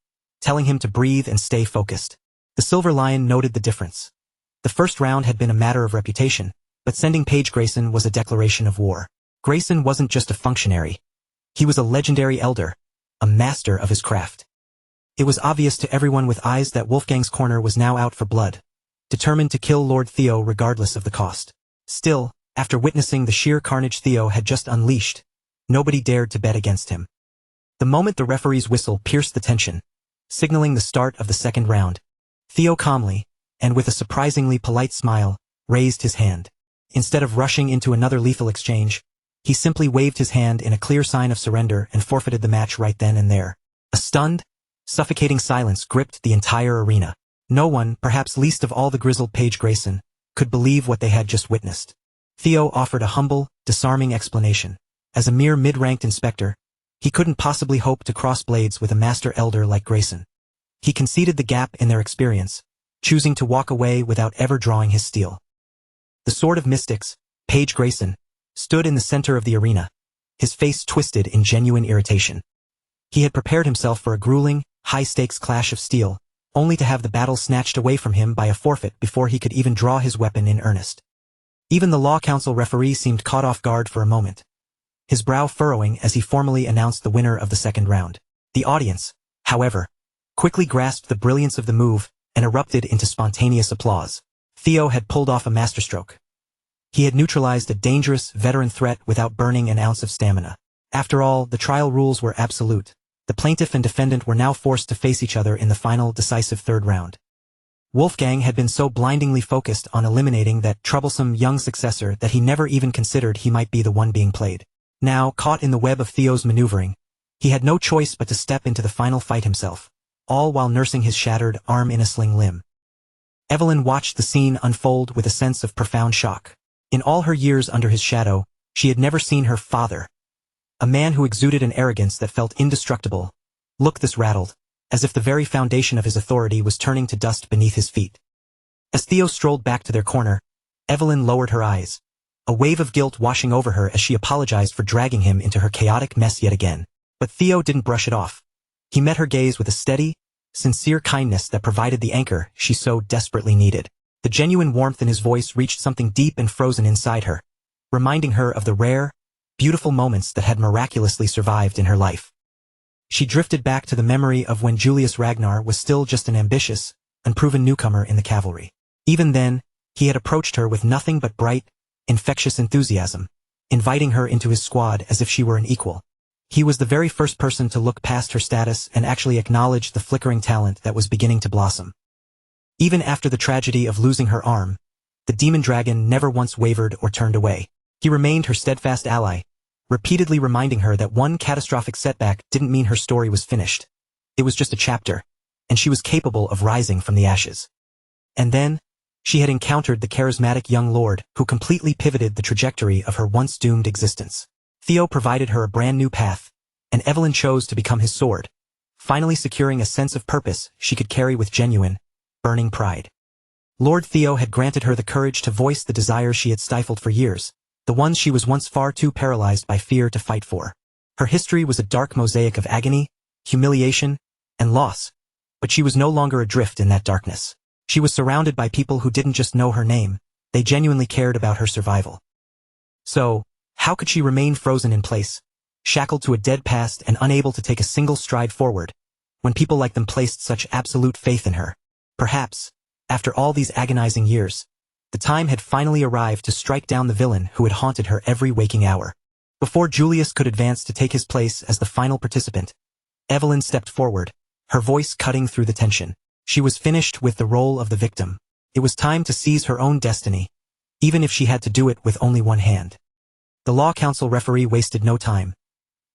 telling him to breathe and stay focused. The Silver Lion noted the difference. The first round had been a matter of reputation, but sending Page Grayson was a declaration of war. Grayson wasn't just a functionary. He was a legendary elder, a master of his craft. It was obvious to everyone with eyes that Wolfgang's corner was now out for blood, determined to kill Lord Theo regardless of the cost. Still, after witnessing the sheer carnage Theo had just unleashed, nobody dared to bet against him. The moment the referee's whistle pierced the tension, signaling the start of the second round, Theo calmly, and with a surprisingly polite smile, raised his hand. Instead of rushing into another lethal exchange, he simply waved his hand in a clear sign of surrender and forfeited the match right then and there. A stunned, suffocating silence gripped the entire arena. No one, perhaps least of all the grizzled Page Grayson, could believe what they had just witnessed. Theo offered a humble, disarming explanation. As a mere mid-ranked inspector, he couldn't possibly hope to cross blades with a master elder like Grayson. He conceded the gap in their experience, choosing to walk away without ever drawing his steel. The Sword of Mystics, Page Grayson, stood in the center of the arena, his face twisted in genuine irritation. He had prepared himself for a grueling, high-stakes clash of steel, only to have the battle snatched away from him by a forfeit before he could even draw his weapon in earnest. Even the Law Council referee seemed caught off guard for a moment, his brow furrowing as he formally announced the winner of the second round. The audience, however, quickly grasped the brilliance of the move and erupted into spontaneous applause. Theo had pulled off a masterstroke. He had neutralized a dangerous, veteran threat without burning an ounce of stamina. After all, the trial rules were absolute. The plaintiff and defendant were now forced to face each other in the final, decisive third round. Wolfgang had been so blindingly focused on eliminating that troublesome young successor that he never even considered he might be the one being played. Now, caught in the web of Theo's maneuvering, he had no choice but to step into the final fight himself, all while nursing his shattered arm in a sling limb. Evelyn watched the scene unfold with a sense of profound shock. In all her years under his shadow, she had never seen her father, a man who exuded an arrogance that felt indestructible, look this rattled, as if the very foundation of his authority was turning to dust beneath his feet. As Theo strolled back to their corner, Evelyn lowered her eyes, a wave of guilt washing over her as she apologized for dragging him into her chaotic mess yet again. But Theo didn't brush it off. He met her gaze with a steady, sincere kindness that provided the anchor she so desperately needed. The genuine warmth in his voice reached something deep and frozen inside her, reminding her of the rare, beautiful moments that had miraculously survived in her life. She drifted back to the memory of when Julius Ragnar was still just an ambitious, unproven newcomer in the cavalry. Even then, he had approached her with nothing but bright, infectious enthusiasm, inviting her into his squad as if she were an equal. He was the very first person to look past her status and actually acknowledge the flickering talent that was beginning to blossom. Even after the tragedy of losing her arm, the demon dragon never once wavered or turned away. He remained her steadfast ally, repeatedly reminding her that one catastrophic setback didn't mean her story was finished. It was just a chapter, and she was capable of rising from the ashes. And then, she had encountered the charismatic young lord who completely pivoted the trajectory of her once doomed existence. Theo provided her a brand new path, and Evelyn chose to become his sword, finally securing a sense of purpose she could carry with genuine, burning pride. Lord Theo had granted her the courage to voice the desires she had stifled for years, the ones she was once far too paralyzed by fear to fight for. Her history was a dark mosaic of agony, humiliation, and loss, but she was no longer adrift in that darkness. She was surrounded by people who didn't just know her name, they genuinely cared about her survival. So, how could she remain frozen in place, shackled to a dead past and unable to take a single stride forward, when people like them placed such absolute faith in her? Perhaps, after all these agonizing years, the time had finally arrived to strike down the villain who had haunted her every waking hour. Before Julius could advance to take his place as the final participant, Evelyn stepped forward, her voice cutting through the tension. She was finished with the role of the victim. It was time to seize her own destiny, even if she had to do it with only one hand. The Law Council referee wasted no time,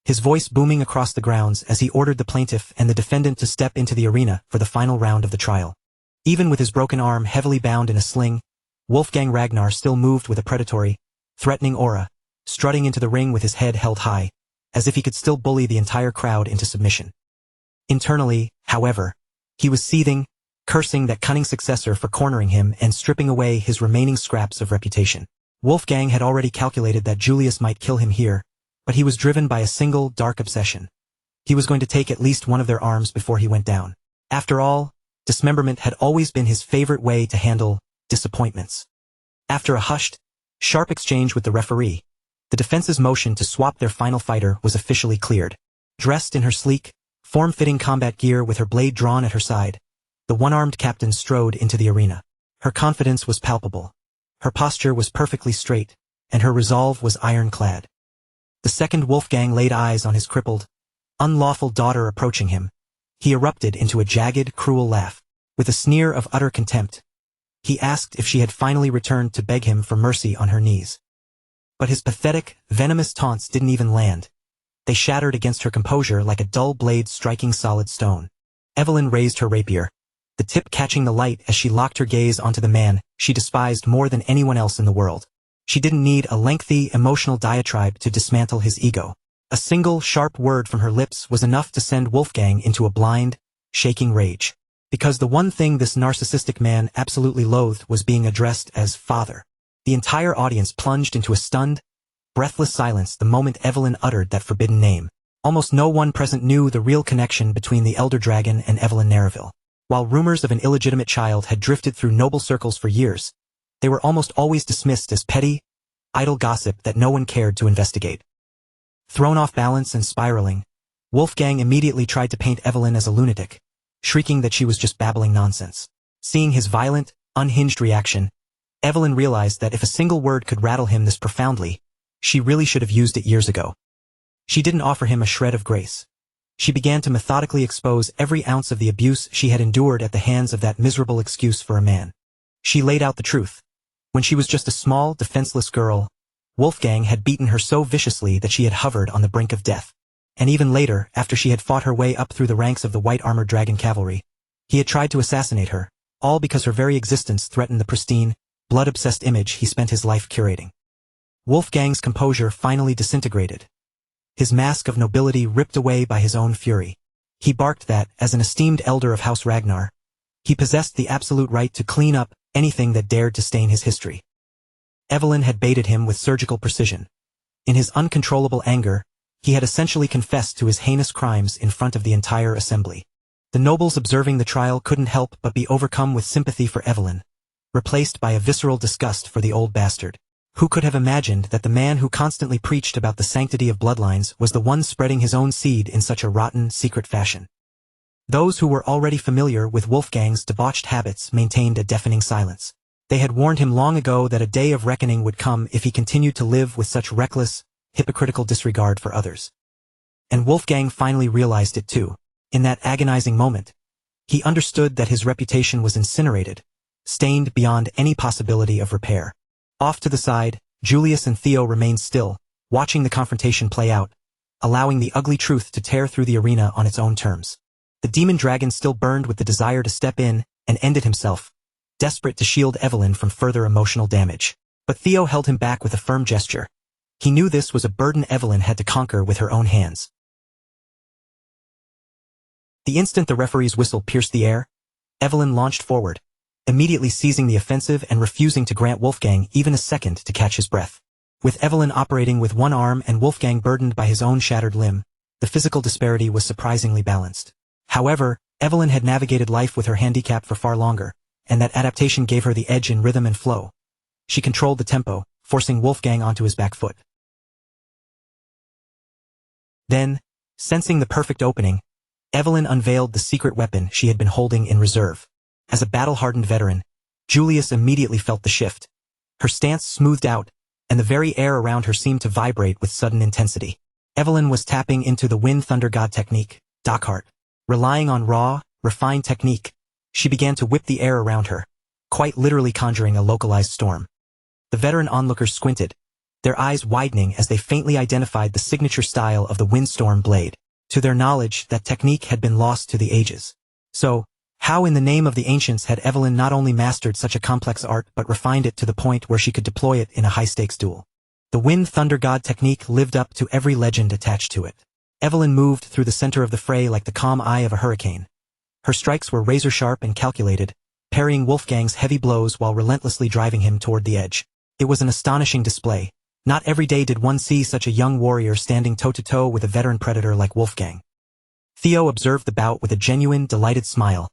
his voice booming across the grounds as he ordered the plaintiff and the defendant to step into the arena for the final round of the trial. Even with his broken arm heavily bound in a sling, Wolfgang Ragnar still moved with a predatory, threatening aura, strutting into the ring with his head held high, as if he could still bully the entire crowd into submission. Internally, however, he was seething, cursing that cunning successor for cornering him and stripping away his remaining scraps of reputation. Wolfgang had already calculated that Julius might kill him here, but he was driven by a single, dark obsession. He was going to take at least one of their arms before he went down. After all, dismemberment had always been his favorite way to handle disappointments. After a hushed, sharp exchange with the referee, the defense's motion to swap their final fighter was officially cleared. Dressed in her sleek, form-fitting combat gear with her blade drawn at her side, the one-armed captain strode into the arena. Her confidence was palpable. Her posture was perfectly straight, and her resolve was ironclad. The second Wolfgang laid eyes on his crippled, unlawful daughter approaching him. He erupted into a jagged, cruel laugh. With a sneer of utter contempt, he asked if she had finally returned to beg him for mercy on her knees. But his pathetic, venomous taunts didn't even land. They shattered against her composure like a dull blade striking solid stone. Evelyn raised her rapier, the tip catching the light as she locked her gaze onto the man she despised more than anyone else in the world. She didn't need a lengthy, emotional diatribe to dismantle his ego. A single, sharp word from her lips was enough to send Wolfgang into a blind, shaking rage. Because the one thing this narcissistic man absolutely loathed was being addressed as father. The entire audience plunged into a stunned, breathless silence the moment Evelyn uttered that forbidden name. Almost no one present knew the real connection between the elder dragon and Evelyn Nareville. While rumors of an illegitimate child had drifted through noble circles for years, they were almost always dismissed as petty, idle gossip that no one cared to investigate. Thrown off balance and spiraling, Wolfgang immediately tried to paint Evelyn as a lunatic, shrieking that she was just babbling nonsense. Seeing his violent, unhinged reaction, Evelyn realized that if a single word could rattle him this profoundly, she really should have used it years ago. She didn't offer him a shred of grace. She began to methodically expose every ounce of the abuse she had endured at the hands of that miserable excuse for a man. She laid out the truth. When she was just a small, defenseless girl, Wolfgang had beaten her so viciously that she had hovered on the brink of death. And even later, after she had fought her way up through the ranks of the white-armored dragon cavalry, he had tried to assassinate her, all because her very existence threatened the pristine, blood-obsessed image he spent his life curating. Wolfgang's composure finally disintegrated, his mask of nobility ripped away by his own fury. He barked that, as an esteemed elder of House Ragnar, he possessed the absolute right to clean up anything that dared to stain his history. Evelyn had baited him with surgical precision. In his uncontrollable anger, he had essentially confessed to his heinous crimes in front of the entire assembly. The nobles observing the trial couldn't help but be overcome with sympathy for Evelyn, replaced by a visceral disgust for the old bastard. Who could have imagined that the man who constantly preached about the sanctity of bloodlines was the one spreading his own seed in such a rotten, secret fashion? Those who were already familiar with Wolfgang's debauched habits maintained a deafening silence. They had warned him long ago that a day of reckoning would come if he continued to live with such reckless, hypocritical disregard for others. And Wolfgang finally realized it too. In that agonizing moment, he understood that his reputation was incinerated, stained beyond any possibility of repair. Off to the side, Julius and Theo remained still, watching the confrontation play out, allowing the ugly truth to tear through the arena on its own terms. The demon dragon still burned with the desire to step in and end it himself, desperate to shield Evelyn from further emotional damage. But Theo held him back with a firm gesture. He knew this was a burden Evelyn had to conquer with her own hands. The instant the referee's whistle pierced the air, Evelyn launched forward, immediately seizing the offensive and refusing to grant Wolfgang even a second to catch his breath. With Evelyn operating with one arm and Wolfgang burdened by his own shattered limb, the physical disparity was surprisingly balanced. However, Evelyn had navigated life with her handicap for far longer, and that adaptation gave her the edge in rhythm and flow. She controlled the tempo, forcing Wolfgang onto his back foot. Then, sensing the perfect opening, Evelyn unveiled the secret weapon she had been holding in reserve. As a battle-hardened veteran, Julius immediately felt the shift. Her stance smoothed out, and the very air around her seemed to vibrate with sudden intensity. Evelyn was tapping into the Wind Thunder God technique, Dockhart. Relying on raw, refined technique, she began to whip the air around her, quite literally conjuring a localized storm. The veteran onlookers squinted, their eyes widening as they faintly identified the signature style of the windstorm blade. To their knowledge, that technique had been lost to the ages. So, how in the name of the ancients had Evelyn not only mastered such a complex art but refined it to the point where she could deploy it in a high-stakes duel? The Wind Thunder God technique lived up to every legend attached to it. Evelyn moved through the center of the fray like the calm eye of a hurricane. Her strikes were razor-sharp and calculated, parrying Wolfgang's heavy blows while relentlessly driving him toward the edge. It was an astonishing display. Not every day did one see such a young warrior standing toe-to-toe with a veteran predator like Wolfgang. Theo observed the bout with a genuine, delighted smile,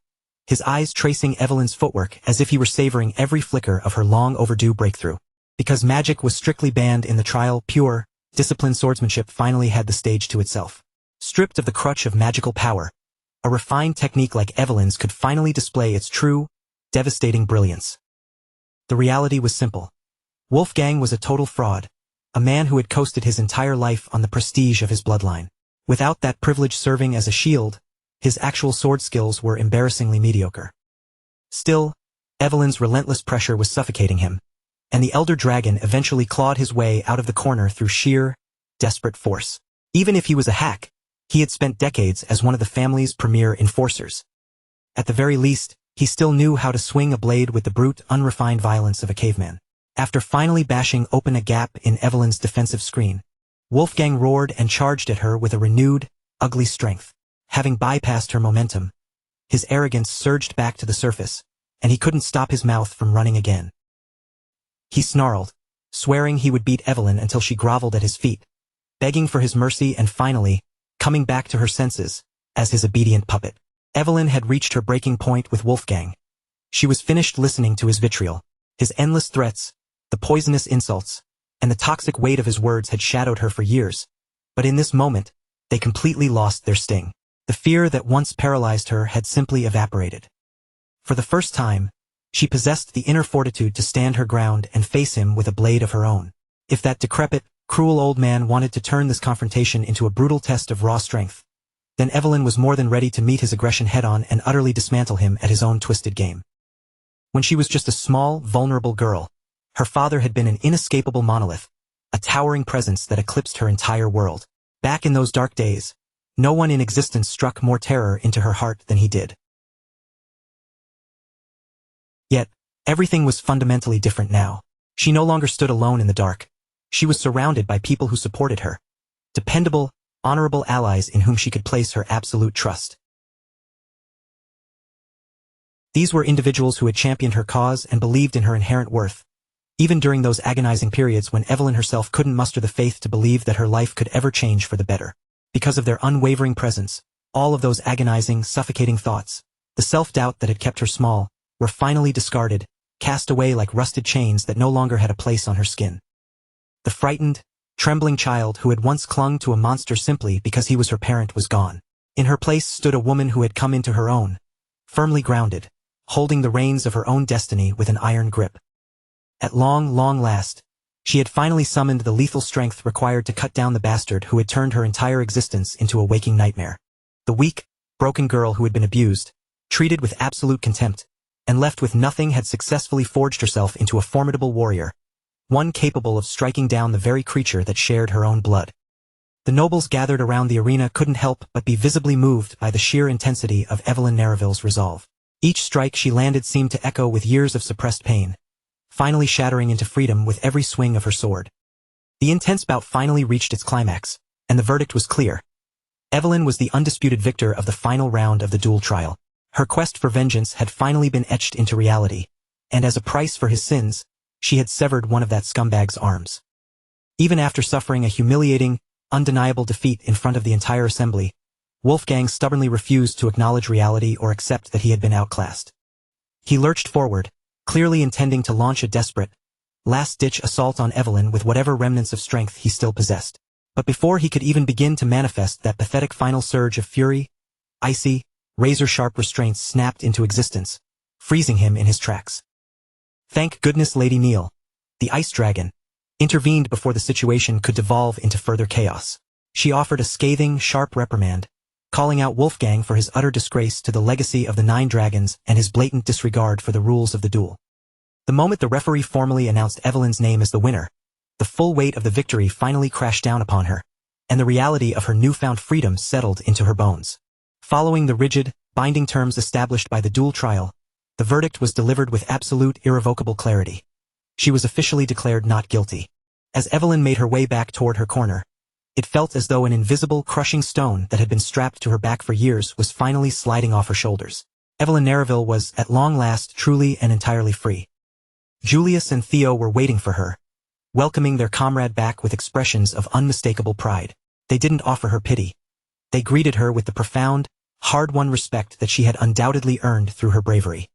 his eyes tracing Evelyn's footwork as if he were savoring every flicker of her long-overdue breakthrough. Because magic was strictly banned in the trial, pure, disciplined swordsmanship finally had the stage to itself. Stripped of the crutch of magical power, a refined technique like Evelyn's could finally display its true, devastating brilliance. The reality was simple. Wolfgang was a total fraud, a man who had coasted his entire life on the prestige of his bloodline. Without that privilege serving as a shield, his actual sword skills were embarrassingly mediocre. Still, Evelyn's relentless pressure was suffocating him, and the elder dragon eventually clawed his way out of the corner through sheer, desperate force. Even if he was a hack, he had spent decades as one of the family's premier enforcers. At the very least, he still knew how to swing a blade with the brute, unrefined violence of a caveman. After finally bashing open a gap in Evelyn's defensive screen, Wolfgang roared and charged at her with a renewed, ugly strength. Having bypassed her momentum, his arrogance surged back to the surface, and he couldn't stop his mouth from running again. He snarled, swearing he would beat Evelyn until she groveled at his feet, begging for his mercy and finally, coming back to her senses, as his obedient puppet. Evelyn had reached her breaking point with Wolfgang. She was finished listening to his vitriol. His endless threats, the poisonous insults, and the toxic weight of his words had shadowed her for years. But in this moment, they completely lost their sting. The fear that once paralyzed her had simply evaporated. For the first time, she possessed the inner fortitude to stand her ground and face him with a blade of her own. If that decrepit, cruel old man wanted to turn this confrontation into a brutal test of raw strength, then Evelyn was more than ready to meet his aggression head-on and utterly dismantle him at his own twisted game. When she was just a small, vulnerable girl, her father had been an inescapable monolith, a towering presence that eclipsed her entire world. Back in those dark days, no one in existence struck more terror into her heart than he did. Yet, everything was fundamentally different now. She no longer stood alone in the dark. She was surrounded by people who supported her. Dependable, honorable allies in whom she could place her absolute trust. These were individuals who had championed her cause and believed in her inherent worth, even during those agonizing periods when Evelyn herself couldn't muster the faith to believe that her life could ever change for the better. Because of their unwavering presence, all of those agonizing, suffocating thoughts, the self-doubt that had kept her small, were finally discarded, cast away like rusted chains that no longer had a place on her skin. The frightened, trembling child who had once clung to a monster simply because he was her parent was gone. In her place stood a woman who had come into her own, firmly grounded, holding the reins of her own destiny with an iron grip. At long last, she had finally summoned the lethal strength required to cut down the bastard who had turned her entire existence into a waking nightmare. The weak, broken girl who had been abused, treated with absolute contempt, and left with nothing had successfully forged herself into a formidable warrior, one capable of striking down the very creature that shared her own blood. The nobles gathered around the arena couldn't help but be visibly moved by the sheer intensity of Evelyn Nareville's resolve. Each strike she landed seemed to echo with years of suppressed pain, finally shattering into freedom with every swing of her sword. The intense bout finally reached its climax, and the verdict was clear. Evelyn was the undisputed victor of the final round of the duel trial. Her quest for vengeance had finally been etched into reality, and as a price for his sins, she had severed one of that scumbag's arms. Even after suffering a humiliating, undeniable defeat in front of the entire assembly, Wolfgang stubbornly refused to acknowledge reality or accept that he had been outclassed. He lurched forward, clearly intending to launch a desperate, last-ditch assault on Evelyn with whatever remnants of strength he still possessed. But before he could even begin to manifest that pathetic final surge of fury, icy, razor-sharp restraints snapped into existence, freezing him in his tracks. Thank goodness Lady Neil, the ice dragon, intervened before the situation could devolve into further chaos. She offered a scathing, sharp reprimand, calling out Wolfgang for his utter disgrace to the legacy of the 9 dragons and his blatant disregard for the rules of the duel. The moment the referee formally announced Evelyn's name as the winner, the full weight of the victory finally crashed down upon her, and the reality of her newfound freedom settled into her bones. Following the rigid, binding terms established by the duel trial, the verdict was delivered with absolute, irrevocable clarity. She was officially declared not guilty. As Evelyn made her way back toward her corner, It felt as though an invisible, crushing stone that had been strapped to her back for years was finally sliding off her shoulders. Evelyn Nareville was, at long last, truly and entirely free. Julius and Theo were waiting for her, welcoming their comrade back with expressions of unmistakable pride. They didn't offer her pity. They greeted her with the profound, hard-won respect that she had undoubtedly earned through her bravery.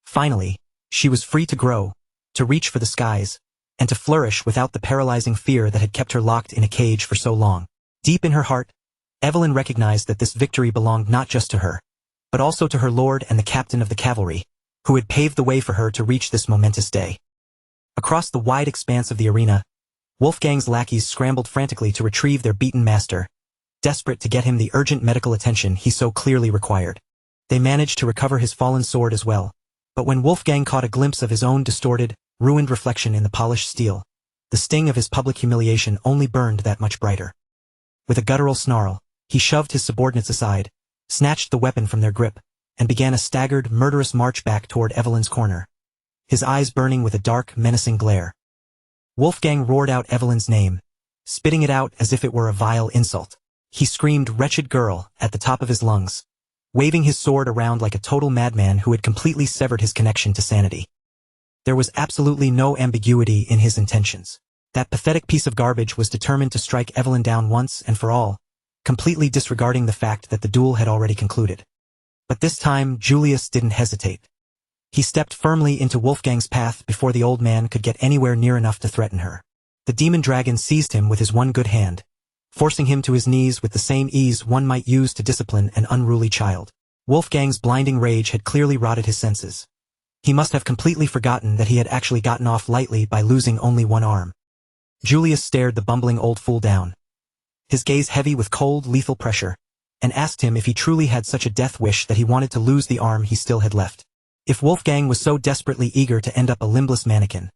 Finally, she was free to grow, to reach for the skies, and to flourish without the paralyzing fear that had kept her locked in a cage for so long. Deep in her heart, Evelyn recognized that this victory belonged not just to her, but also to her lord and the captain of the cavalry, who had paved the way for her to reach this momentous day. Across the wide expanse of the arena, Wolfgang's lackeys scrambled frantically to retrieve their beaten master, desperate to get him the urgent medical attention he so clearly required. They managed to recover his fallen sword as well, but when Wolfgang caught a glimpse of his own distorted, ruined reflection in the polished steel, the sting of his public humiliation only burned that much brighter. With a guttural snarl, he shoved his subordinates aside, snatched the weapon from their grip, and began a staggered, murderous march back toward Evelyn's corner, his eyes burning with a dark, menacing glare. Wolfgang roared out Evelyn's name, spitting it out as if it were a vile insult. He screamed "wretched girl" at the top of his lungs, waving his sword around like a total madman who had completely severed his connection to sanity. There was absolutely no ambiguity in his intentions. That pathetic piece of garbage was determined to strike Evelyn down once and for all, completely disregarding the fact that the duel had already concluded. But this time Julius didn't hesitate. He stepped firmly into Wolfgang's path before the old man could get anywhere near enough to threaten her. The demon dragon seized him with his one good hand, forcing him to his knees with the same ease one might use to discipline an unruly child. Wolfgang's blinding rage had clearly rotted his senses. He must have completely forgotten that he had actually gotten off lightly by losing only one arm. Julius stared the bumbling old fool down, his gaze heavy with cold, lethal pressure, and asked him if he truly had such a death wish that he wanted to lose the arm he still had left. If Wolfgang was so desperately eager to end up a limbless mannequin,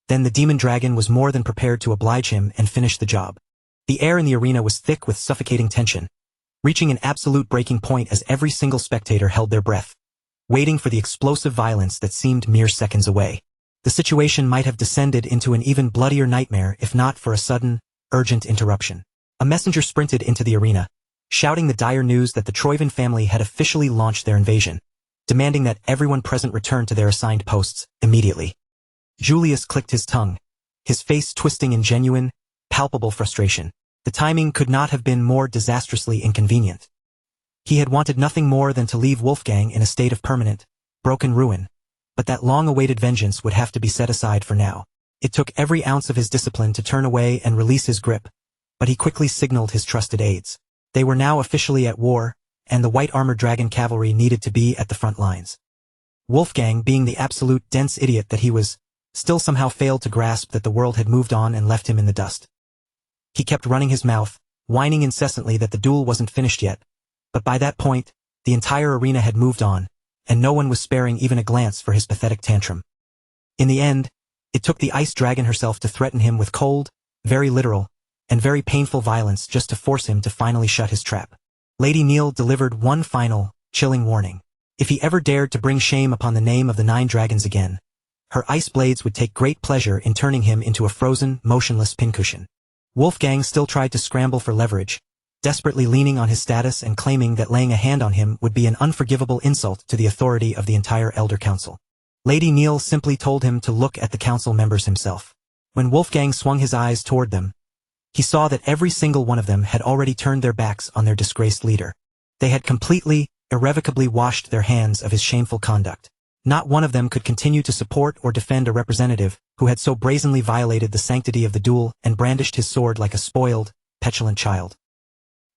then the demon dragon was more than prepared to oblige him and finish the job. The air in the arena was thick with suffocating tension, reaching an absolute breaking point as every single spectator held their breath, waiting for the explosive violence that seemed mere seconds away. The situation might have descended into an even bloodier nightmare if not for a sudden, urgent interruption. A messenger sprinted into the arena, shouting the dire news that the Troyven family had officially launched their invasion, demanding that everyone present return to their assigned posts immediately. Julius clicked his tongue, his face twisting in genuine, palpable frustration. The timing could not have been more disastrously inconvenient. He had wanted nothing more than to leave Wolfgang in a state of permanent, broken ruin, but that long-awaited vengeance would have to be set aside for now. It took every ounce of his discipline to turn away and release his grip, but he quickly signaled his trusted aides. They were now officially at war, and the white-armored dragon cavalry needed to be at the front lines. Wolfgang, being the absolute dense idiot that he was, still somehow failed to grasp that the world had moved on and left him in the dust. He kept running his mouth, whining incessantly that the duel wasn't finished yet, but by that point, the entire arena had moved on, and no one was sparing even a glance for his pathetic tantrum. In the end, it took the ice dragon herself to threaten him with cold, very literal, and very painful violence just to force him to finally shut his trap. Lady Neil delivered one final, chilling warning. If he ever dared to bring shame upon the name of the 9 dragons again, her ice blades would take great pleasure in turning him into a frozen, motionless pincushion. Wolfgang still tried to scramble for leverage, desperately leaning on his status and claiming that laying a hand on him would be an unforgivable insult to the authority of the entire Elder Council. Lady Neil simply told him to look at the council members himself. When Wolfgang swung his eyes toward them, he saw that every single one of them had already turned their backs on their disgraced leader. They had completely, irrevocably washed their hands of his shameful conduct. Not one of them could continue to support or defend a representative who had so brazenly violated the sanctity of the duel and brandished his sword like a spoiled, petulant child.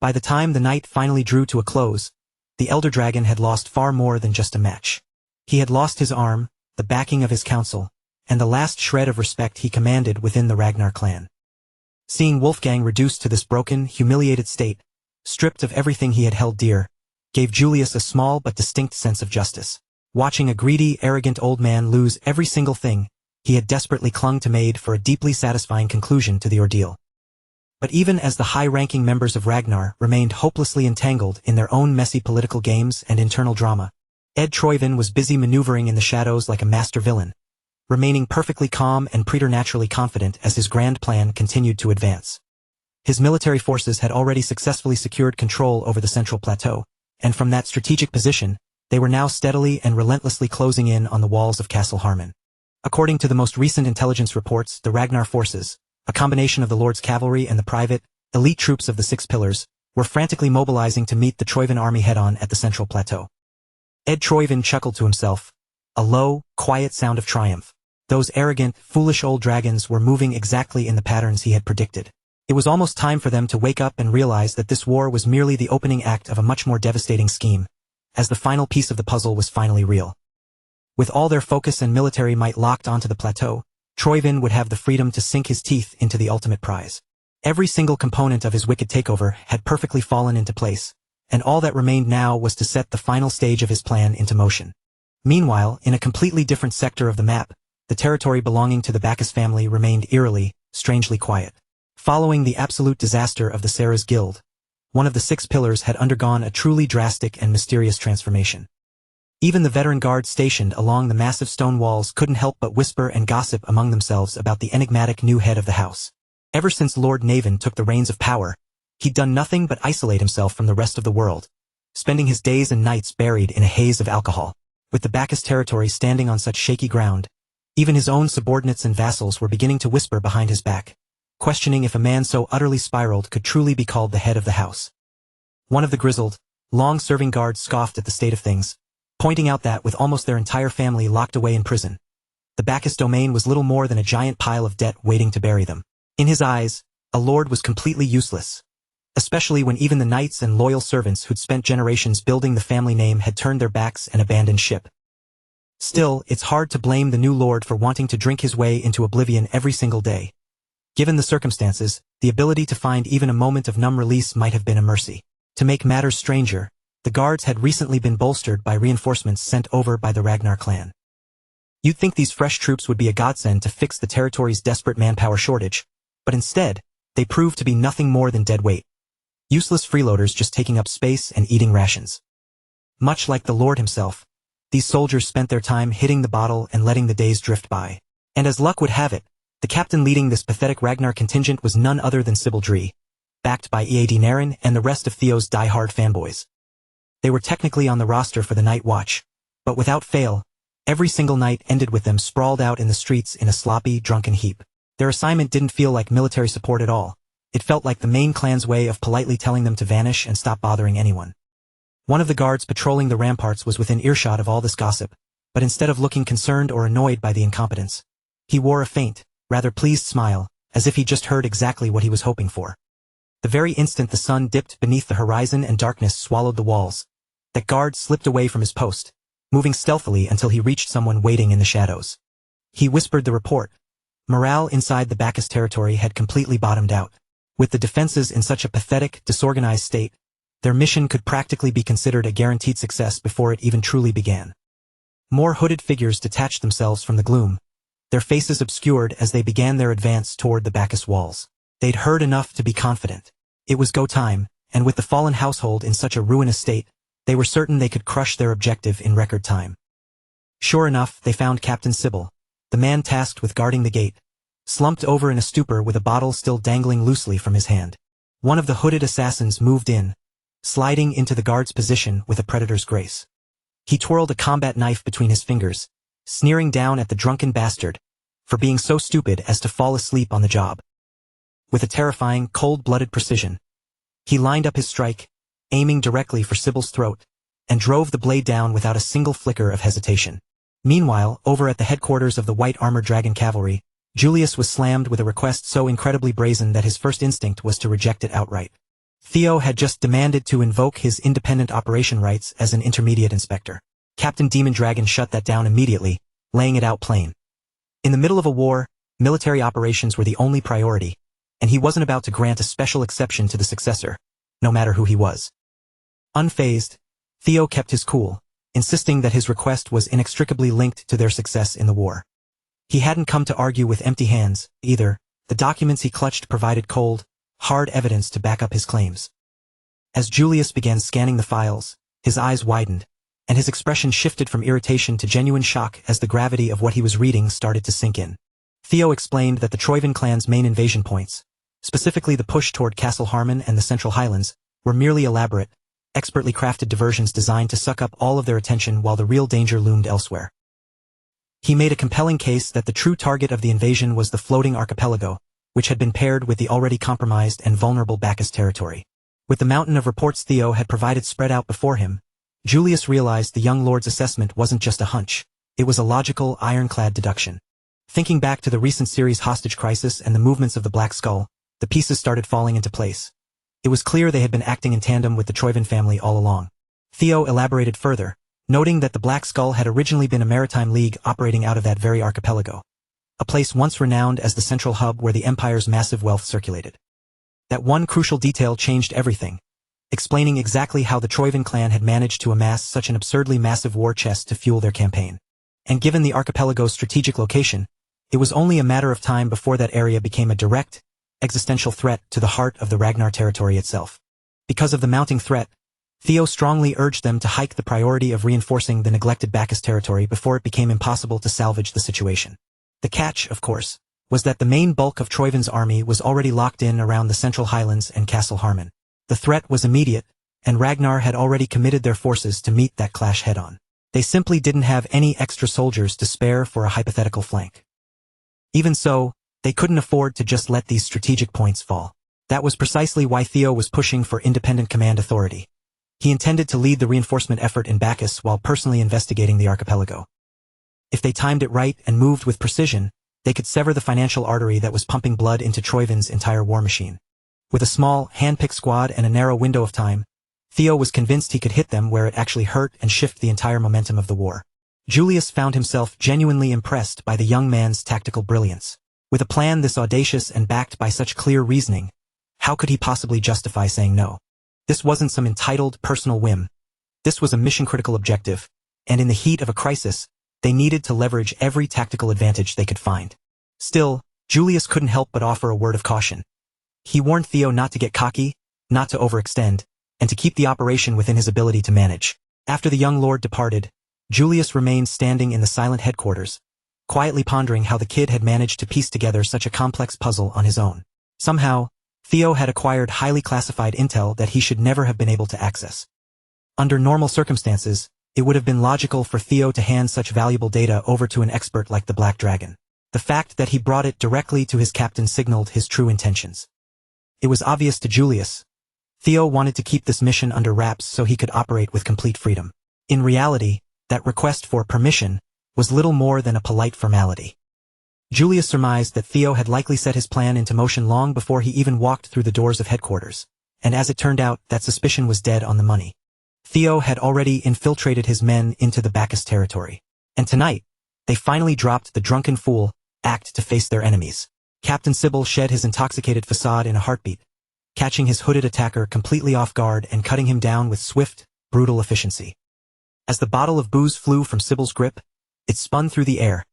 By the time the night finally drew to a close, the Elder Dragon had lost far more than just a match. He had lost his arm, the backing of his council, and the last shred of respect he commanded within the Ragnar clan. Seeing Wolfgang reduced to this broken, humiliated state, stripped of everything he had held dear, gave Julius a small but distinct sense of justice. Watching a greedy, arrogant old man lose every single thing he had desperately clung to made for a deeply satisfying conclusion to the ordeal. But even as the high-ranking members of Ragnar remained hopelessly entangled in their own messy political games and internal drama, Ed Troyven was busy maneuvering in the shadows like a master villain, remaining perfectly calm and preternaturally confident as his grand plan continued to advance. His military forces had already successfully secured control over the central plateau, and from that strategic position, they were now steadily and relentlessly closing in on the walls of Castle Harmon. According to the most recent intelligence reports, the Ragnar forces, a combination of the Lord's cavalry and the private, elite troops of the Six Pillars, were frantically mobilizing to meet the Troivan army head-on at the central plateau. Ed Troivan chuckled to himself, a low, quiet sound of triumph. Those arrogant, foolish old dragons were moving exactly in the patterns he had predicted. It was almost time for them to wake up and realize that this war was merely the opening act of a much more devastating scheme, as the final piece of the puzzle was finally real. With all their focus and military might locked onto the plateau, Troivan would have the freedom to sink his teeth into the ultimate prize. Every single component of his wicked takeover had perfectly fallen into place, and all that remained now was to set the final stage of his plan into motion. Meanwhile, in a completely different sector of the map, the territory belonging to the Bacchus family remained eerily, strangely quiet. Following the absolute disaster of the Sarah's Guild, one of the Six Pillars had undergone a truly drastic and mysterious transformation. Even the veteran guards stationed along the massive stone walls couldn't help but whisper and gossip among themselves about the enigmatic new head of the house. Ever since Lord Navan took the reins of power, he'd done nothing but isolate himself from the rest of the world, spending his days and nights buried in a haze of alcohol. With the Bacchus territory standing on such shaky ground, even his own subordinates and vassals were beginning to whisper behind his back, questioning if a man so utterly spiraled could truly be called the head of the house. One of the grizzled, long-serving guards scoffed at the state of things, pointing out that with almost their entire family locked away in prison, the Bacchus domain was little more than a giant pile of debt waiting to bury them. In his eyes, a lord was completely useless, especially when even the knights and loyal servants who'd spent generations building the family name had turned their backs and abandoned ship. Still, it's hard to blame the new lord for wanting to drink his way into oblivion every single day. Given the circumstances, the ability to find even a moment of numb release might have been a mercy. To make matters stranger, the guards had recently been bolstered by reinforcements sent over by the Ragnar clan. You'd think these fresh troops would be a godsend to fix the territory's desperate manpower shortage, but instead, they proved to be nothing more than dead weight. Useless freeloaders just taking up space and eating rations. Much like the Lord himself, these soldiers spent their time hitting the bottle and letting the days drift by. And as luck would have it, the captain leading this pathetic Ragnar contingent was none other than Sybil Dree, backed by Ead Naren and the rest of Theo's die-hard fanboys. They were technically on the roster for the night watch, but without fail, every single night ended with them sprawled out in the streets in a sloppy, drunken heap. Their assignment didn't feel like military support at all. It felt like the main clan's way of politely telling them to vanish and stop bothering anyone. One of the guards patrolling the ramparts was within earshot of all this gossip, but instead of looking concerned or annoyed by the incompetence, he wore a faint, rather pleased smile, as if he just heard exactly what he was hoping for. The very instant the sun dipped beneath the horizon and darkness swallowed the walls, that guard slipped away from his post, moving stealthily until he reached someone waiting in the shadows. He whispered the report. Morale inside the Bacchus territory had completely bottomed out. With the defenses in such a pathetic, disorganized state, their mission could practically be considered a guaranteed success before it even truly began. More hooded figures detached themselves from the gloom, their faces obscured as they began their advance toward the Bacchus walls. They'd heard enough to be confident. It was go time, and with the fallen household in such a ruinous state, they were certain they could crush their objective in record time. Sure enough, they found Captain Sybil, the man tasked with guarding the gate, slumped over in a stupor with a bottle still dangling loosely from his hand. One of the hooded assassins moved in, sliding into the guard's position with a predator's grace. He twirled a combat knife between his fingers, sneering down at the drunken bastard for being so stupid as to fall asleep on the job. With a terrifying, cold-blooded precision, he lined up his strike, aiming directly for Sybil's throat, and drove the blade down without a single flicker of hesitation. Meanwhile, over at the headquarters of the White Armored Dragon Cavalry, Julius was slammed with a request so incredibly brazen that his first instinct was to reject it outright. Theo had just demanded to invoke his independent operation rights as an intermediate inspector. Captain Demon Dragon shut that down immediately, laying it out plain. In the middle of a war, military operations were the only priority, and he wasn't about to grant a special exception to the successor, no matter who he was. Unfazed, Theo kept his cool, insisting that his request was inextricably linked to their success in the war. He hadn't come to argue with empty hands, either. The documents he clutched provided cold, hard evidence to back up his claims. As Julius began scanning the files, his eyes widened, and his expression shifted from irritation to genuine shock as the gravity of what he was reading started to sink in. Theo explained that the Troivan clan's main invasion points, specifically the push toward Castle Harmon and the Central Highlands, were merely elaborate, expertly crafted diversions designed to suck up all of their attention while the real danger loomed elsewhere. He made a compelling case that the true target of the invasion was the floating archipelago, which had been paired with the already compromised and vulnerable Bacchus territory. With the mountain of reports Theo had provided spread out before him, Julius realized the young lord's assessment wasn't just a hunch, it was a logical, ironclad deduction. Thinking back to the recent series hostage crisis and the movements of the Black Skull, the pieces started falling into place. It was clear they had been acting in tandem with the Troyven family all along. Theo elaborated further, noting that the Black Skull had originally been a maritime league operating out of that very archipelago, a place once renowned as the central hub where the Empire's massive wealth circulated. That one crucial detail changed everything, explaining exactly how the Troyven clan had managed to amass such an absurdly massive war chest to fuel their campaign. And given the archipelago's strategic location, it was only a matter of time before that area became a direct, existential threat to the heart of the Ragnar territory itself. Because of the mounting threat, Theo strongly urged them to hike the priority of reinforcing the neglected Bacchus territory before it became impossible to salvage the situation. The catch, of course, was that the main bulk of Troyven's army was already locked in around the Central Highlands and Castle Harmon. The threat was immediate, and Ragnar had already committed their forces to meet that clash head-on. They simply didn't have any extra soldiers to spare for a hypothetical flank. Even so, they couldn't afford to just let these strategic points fall. That was precisely why Theo was pushing for independent command authority. He intended to lead the reinforcement effort in Bacchus while personally investigating the archipelago. If they timed it right and moved with precision, they could sever the financial artery that was pumping blood into Troyven's entire war machine. With a small, hand-picked squad and a narrow window of time, Theo was convinced he could hit them where it actually hurt and shift the entire momentum of the war. Julius found himself genuinely impressed by the young man's tactical brilliance. With a plan this audacious and backed by such clear reasoning, how could he possibly justify saying no? This wasn't some entitled personal whim. This was a mission-critical objective, and in the heat of a crisis, they needed to leverage every tactical advantage they could find. Still, Julius couldn't help but offer a word of caution. He warned Theo not to get cocky, not to overextend, and to keep the operation within his ability to manage. After the young lord departed, Julius remained standing in the silent headquarters, quietly pondering how the kid had managed to piece together such a complex puzzle on his own. Somehow, Theo had acquired highly classified intel that he should never have been able to access. Under normal circumstances, it would have been logical for Theo to hand such valuable data over to an expert like the Black Dragon. The fact that he brought it directly to his captain signaled his true intentions. It was obvious to Julius. Theo wanted to keep this mission under wraps so he could operate with complete freedom. In reality, that request for permission was little more than a polite formality. Julius surmised that Theo had likely set his plan into motion long before he even walked through the doors of headquarters, and as it turned out, that suspicion was dead on the money. Theo had already infiltrated his men into the Bacchus territory, and tonight, they finally dropped the drunken fool act to face their enemies. Captain Sybil shed his intoxicated facade in a heartbeat, catching his hooded attacker completely off guard and cutting him down with swift, brutal efficiency. As the bottle of booze flew from Sybil's grip, it spun through the air,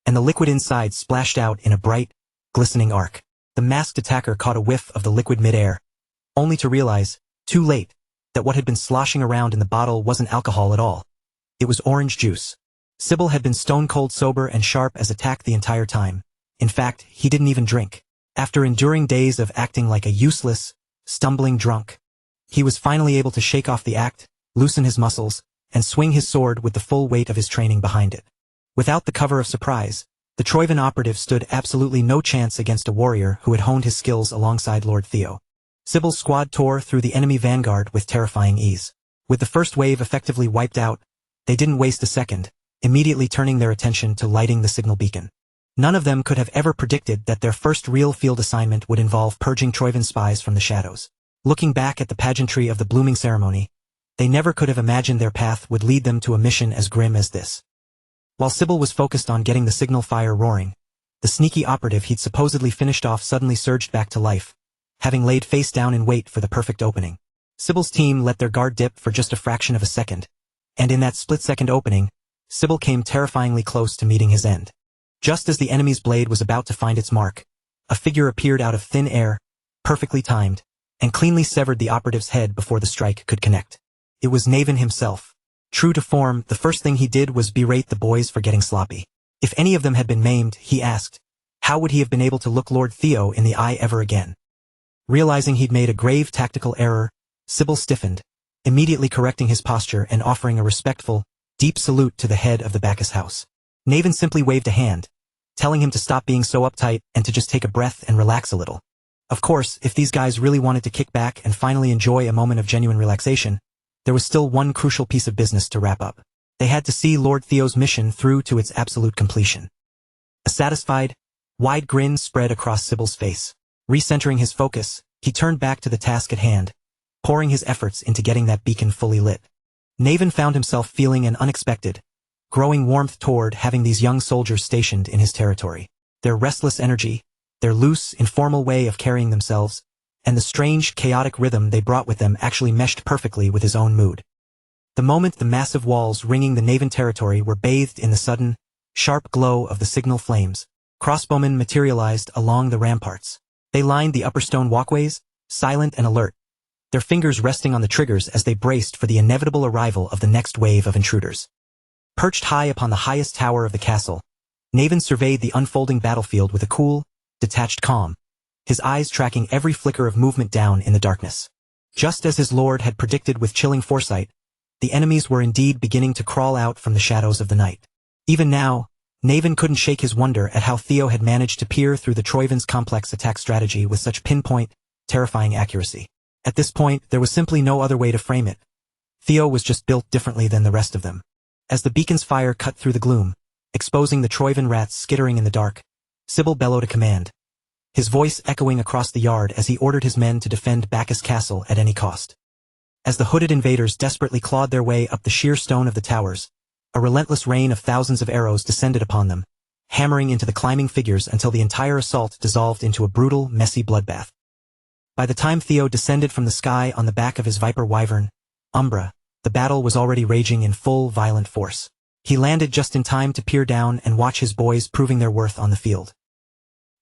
and the liquid inside splashed out in a bright, glistening arc. The masked attacker caught a whiff of the liquid mid-air, only to realize, too late, that what had been sloshing around in the bottle wasn't alcohol at all. It was orange juice. Sybil had been stone-cold sober and sharp as a tack the entire time. In fact, he didn't even drink. After enduring days of acting like a useless, stumbling drunk, he was finally able to shake off the act, loosen his muscles, and swing his sword with the full weight of his training behind it. Without the cover of surprise, the Troyven operative stood absolutely no chance against a warrior who had honed his skills alongside Lord Theo. Sybil's squad tore through the enemy vanguard with terrifying ease. With the first wave effectively wiped out, they didn't waste a second, immediately turning their attention to lighting the signal beacon. None of them could have ever predicted that their first real field assignment would involve purging Troyven spies from the shadows. Looking back at the pageantry of the blooming ceremony, they never could have imagined their path would lead them to a mission as grim as this. While Sybil was focused on getting the signal fire roaring, the sneaky operative he'd supposedly finished off suddenly surged back to life, having laid face down in wait for the perfect opening. Sybil's team let their guard dip for just a fraction of a second, and in that split-second opening, Sybil came terrifyingly close to meeting his end. Just as the enemy's blade was about to find its mark, a figure appeared out of thin air, perfectly timed, and cleanly severed the operative's head before the strike could connect. It was Naven himself. True to form, the first thing he did was berate the boys for getting sloppy. If any of them had been maimed, he asked, how would he have been able to look Lord Theo in the eye ever again? Realizing he'd made a grave tactical error, Sybil stiffened, immediately correcting his posture and offering a respectful, deep salute to the head of the Bacchus house. Naven simply waved a hand, telling him to stop being so uptight and to just take a breath and relax a little. Of course, if these guys really wanted to kick back and finally enjoy a moment of genuine relaxation, there was still one crucial piece of business to wrap up. They had to see Lord Theo's mission through to its absolute completion. A satisfied, wide grin spread across Sybil's face. Recentering his focus, he turned back to the task at hand, pouring his efforts into getting that beacon fully lit. Naven found himself feeling an unexpected, growing warmth toward having these young soldiers stationed in his territory. Their restless energy, their loose, informal way of carrying themselves, and the strange, chaotic rhythm they brought with them actually meshed perfectly with his own mood. The moment the massive walls ringing the Naven territory were bathed in the sudden, sharp glow of the signal flames, crossbowmen materialized along the ramparts. They lined the upper stone walkways, silent and alert, their fingers resting on the triggers as they braced for the inevitable arrival of the next wave of intruders. Perched high upon the highest tower of the castle, Naven surveyed the unfolding battlefield with a cool, detached calm, his eyes tracking every flicker of movement down in the darkness. Just as his lord had predicted with chilling foresight, the enemies were indeed beginning to crawl out from the shadows of the night. Even now, Naven couldn't shake his wonder at how Theo had managed to peer through the Troivans' complex attack strategy with such pinpoint, terrifying accuracy. At this point, there was simply no other way to frame it. Theo was just built differently than the rest of them. As the beacon's fire cut through the gloom, exposing the Troivan rats skittering in the dark, Sybil bellowed a command, his voice echoing across the yard as he ordered his men to defend Bacchus Castle at any cost. As the hooded invaders desperately clawed their way up the sheer stone of the towers, a relentless rain of thousands of arrows descended upon them, hammering into the climbing figures until the entire assault dissolved into a brutal, messy bloodbath. By the time Theo descended from the sky on the back of his viper wyvern, Umbra, the battle was already raging in full, violent force. He landed just in time to peer down and watch his boys proving their worth on the field.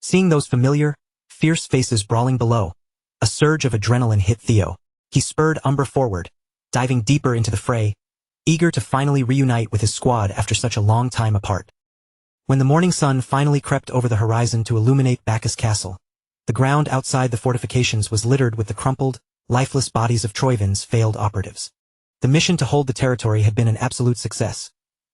Seeing those familiar, fierce faces brawling below, a surge of adrenaline hit Theo. He spurred Umbra forward, diving deeper into the fray, eager to finally reunite with his squad after such a long time apart. When the morning sun finally crept over the horizon to illuminate Bacchus Castle, the ground outside the fortifications was littered with the crumpled, lifeless bodies of Troivans' failed operatives. The mission to hold the territory had been an absolute success,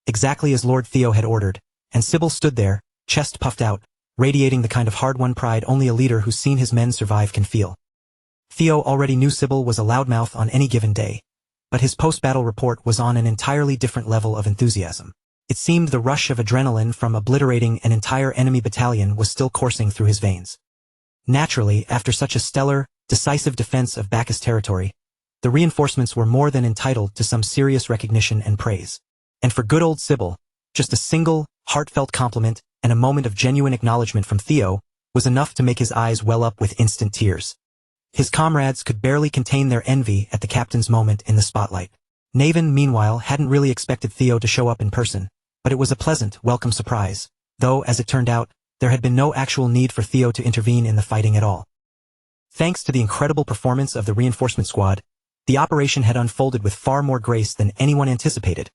exactly as Lord Theo had ordered, and Sybil stood there, chest puffed out, radiating the kind of hard-won pride only a leader who's seen his men survive can feel. Theo already knew Sybil was a loudmouth on any given day, but his post-battle report was on an entirely different level of enthusiasm. It seemed the rush of adrenaline from obliterating an entire enemy battalion was still coursing through his veins. Naturally, after such a stellar, decisive defense of Bacchus territory, the reinforcements were more than entitled to some serious recognition and praise. And for good old Sybil, just a single, heartfelt compliment and a moment of genuine acknowledgement from Theo was enough to make his eyes well up with instant tears. His comrades could barely contain their envy at the captain's moment in the spotlight. Naven, meanwhile, hadn't really expected Theo to show up in person, but it was a pleasant, welcome surprise, though, as it turned out, there had been no actual need for Theo to intervene in the fighting at all. Thanks to the incredible performance of the reinforcement squad, the operation had unfolded with far more grace than anyone anticipated,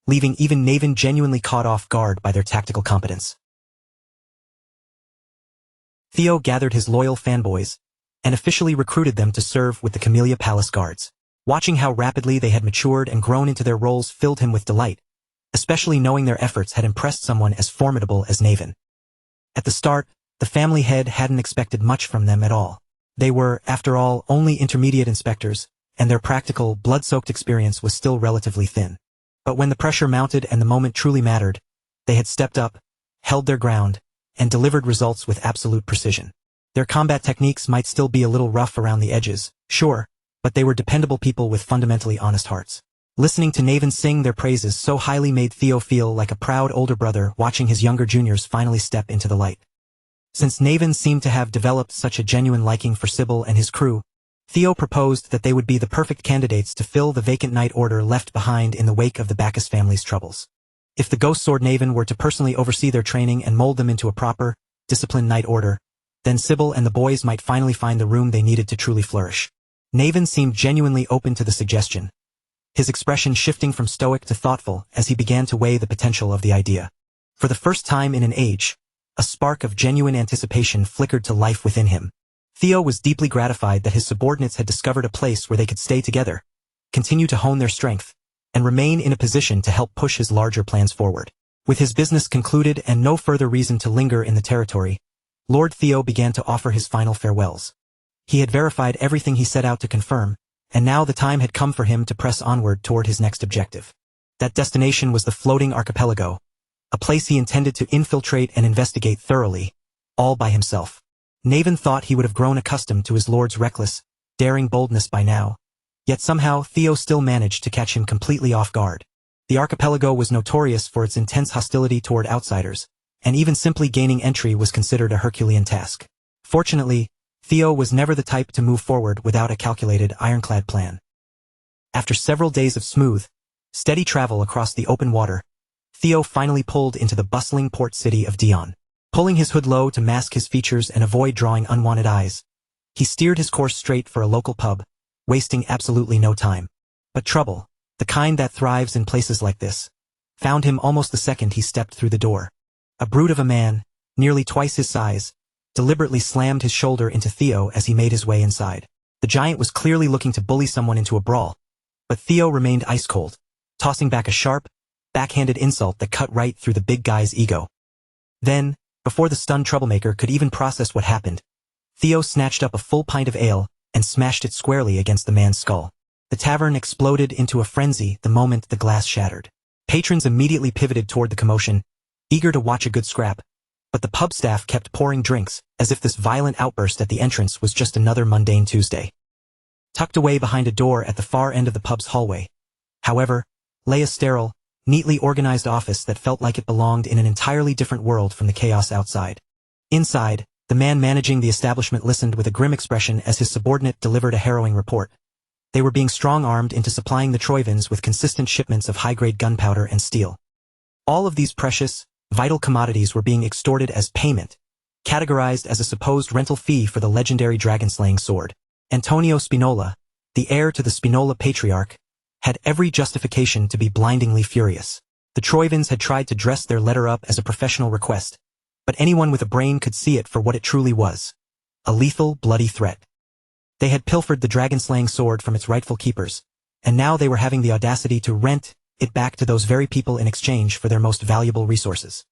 leaving even Naven genuinely caught off guard by their tactical competence. Theo gathered his loyal fanboys, and officially recruited them to serve with the Camellia Palace Guards. Watching how rapidly they had matured and grown into their roles filled him with delight, especially knowing their efforts had impressed someone as formidable as Naven. At the start, the family head hadn't expected much from them at all. They were, after all, only intermediate inspectors, and their practical, blood-soaked experience was still relatively thin. But when the pressure mounted and the moment truly mattered, they had stepped up, held their ground, and delivered results with absolute precision. Their combat techniques might still be a little rough around the edges, sure, but they were dependable people with fundamentally honest hearts. Listening to Naven sing their praises so highly made Theo feel like a proud older brother watching his younger juniors finally step into the light. Since Naven seemed to have developed such a genuine liking for Sybil and his crew, Theo proposed that they would be the perfect candidates to fill the vacant knight order left behind in the wake of the Bacchus family's troubles. If the Ghost Sword Naven were to personally oversee their training and mold them into a proper, disciplined knight order, then Sybil and the boys might finally find the room they needed to truly flourish. Naven seemed genuinely open to the suggestion, his expression shifting from stoic to thoughtful as he began to weigh the potential of the idea. For the first time in an age, a spark of genuine anticipation flickered to life within him. Theo was deeply gratified that his subordinates had discovered a place where they could stay together, continue to hone their strength, and remain in a position to help push his larger plans forward. With his business concluded and no further reason to linger in the territory, Lord Theo began to offer his final farewells. He had verified everything he set out to confirm, and now the time had come for him to press onward toward his next objective. That destination was the floating archipelago, a place he intended to infiltrate and investigate thoroughly, all by himself. Naven thought he would have grown accustomed to his lord's reckless, daring boldness by now, yet somehow Theo still managed to catch him completely off guard. The archipelago was notorious for its intense hostility toward outsiders, and even simply gaining entry was considered a Herculean task. Fortunately, Theo was never the type to move forward without a calculated, ironclad plan. After several days of smooth, steady travel across the open water, Theo finally pulled into the bustling port city of Dion. Pulling his hood low to mask his features and avoid drawing unwanted eyes, he steered his course straight for a local pub, wasting absolutely no time. But trouble, the kind that thrives in places like this, found him almost the second he stepped through the door. A brute of a man, nearly twice his size, deliberately slammed his shoulder into Theo as he made his way inside. The giant was clearly looking to bully someone into a brawl, but Theo remained ice-cold, tossing back a sharp, backhanded insult that cut right through the big guy's ego. Then, before the stunned troublemaker could even process what happened, Theo snatched up a full pint of ale and smashed it squarely against the man's skull. The tavern exploded into a frenzy the moment the glass shattered. Patrons immediately pivoted toward the commotion, eager to watch a good scrap, but the pub staff kept pouring drinks as if this violent outburst at the entrance was just another mundane Tuesday. Tucked away behind a door at the far end of the pub's hallway, however, lay a sterile, neatly organized office that felt like it belonged in an entirely different world from the chaos outside. Inside, the man managing the establishment listened with a grim expression as his subordinate delivered a harrowing report. They were being strong-armed into supplying the Troivans with consistent shipments of high-grade gunpowder and steel. All of these precious, vital commodities were being extorted as payment, categorized as a supposed rental fee for the legendary dragon-slaying sword. Antonio Spinola, the heir to the Spinola patriarch, had every justification to be blindingly furious. The Troivans had tried to dress their letter up as a professional request, but anyone with a brain could see it for what it truly was. A lethal, bloody threat. They had pilfered the dragon-slaying sword from its rightful keepers, and now they were having the audacity to rent it back to those very people in exchange for their most valuable resources.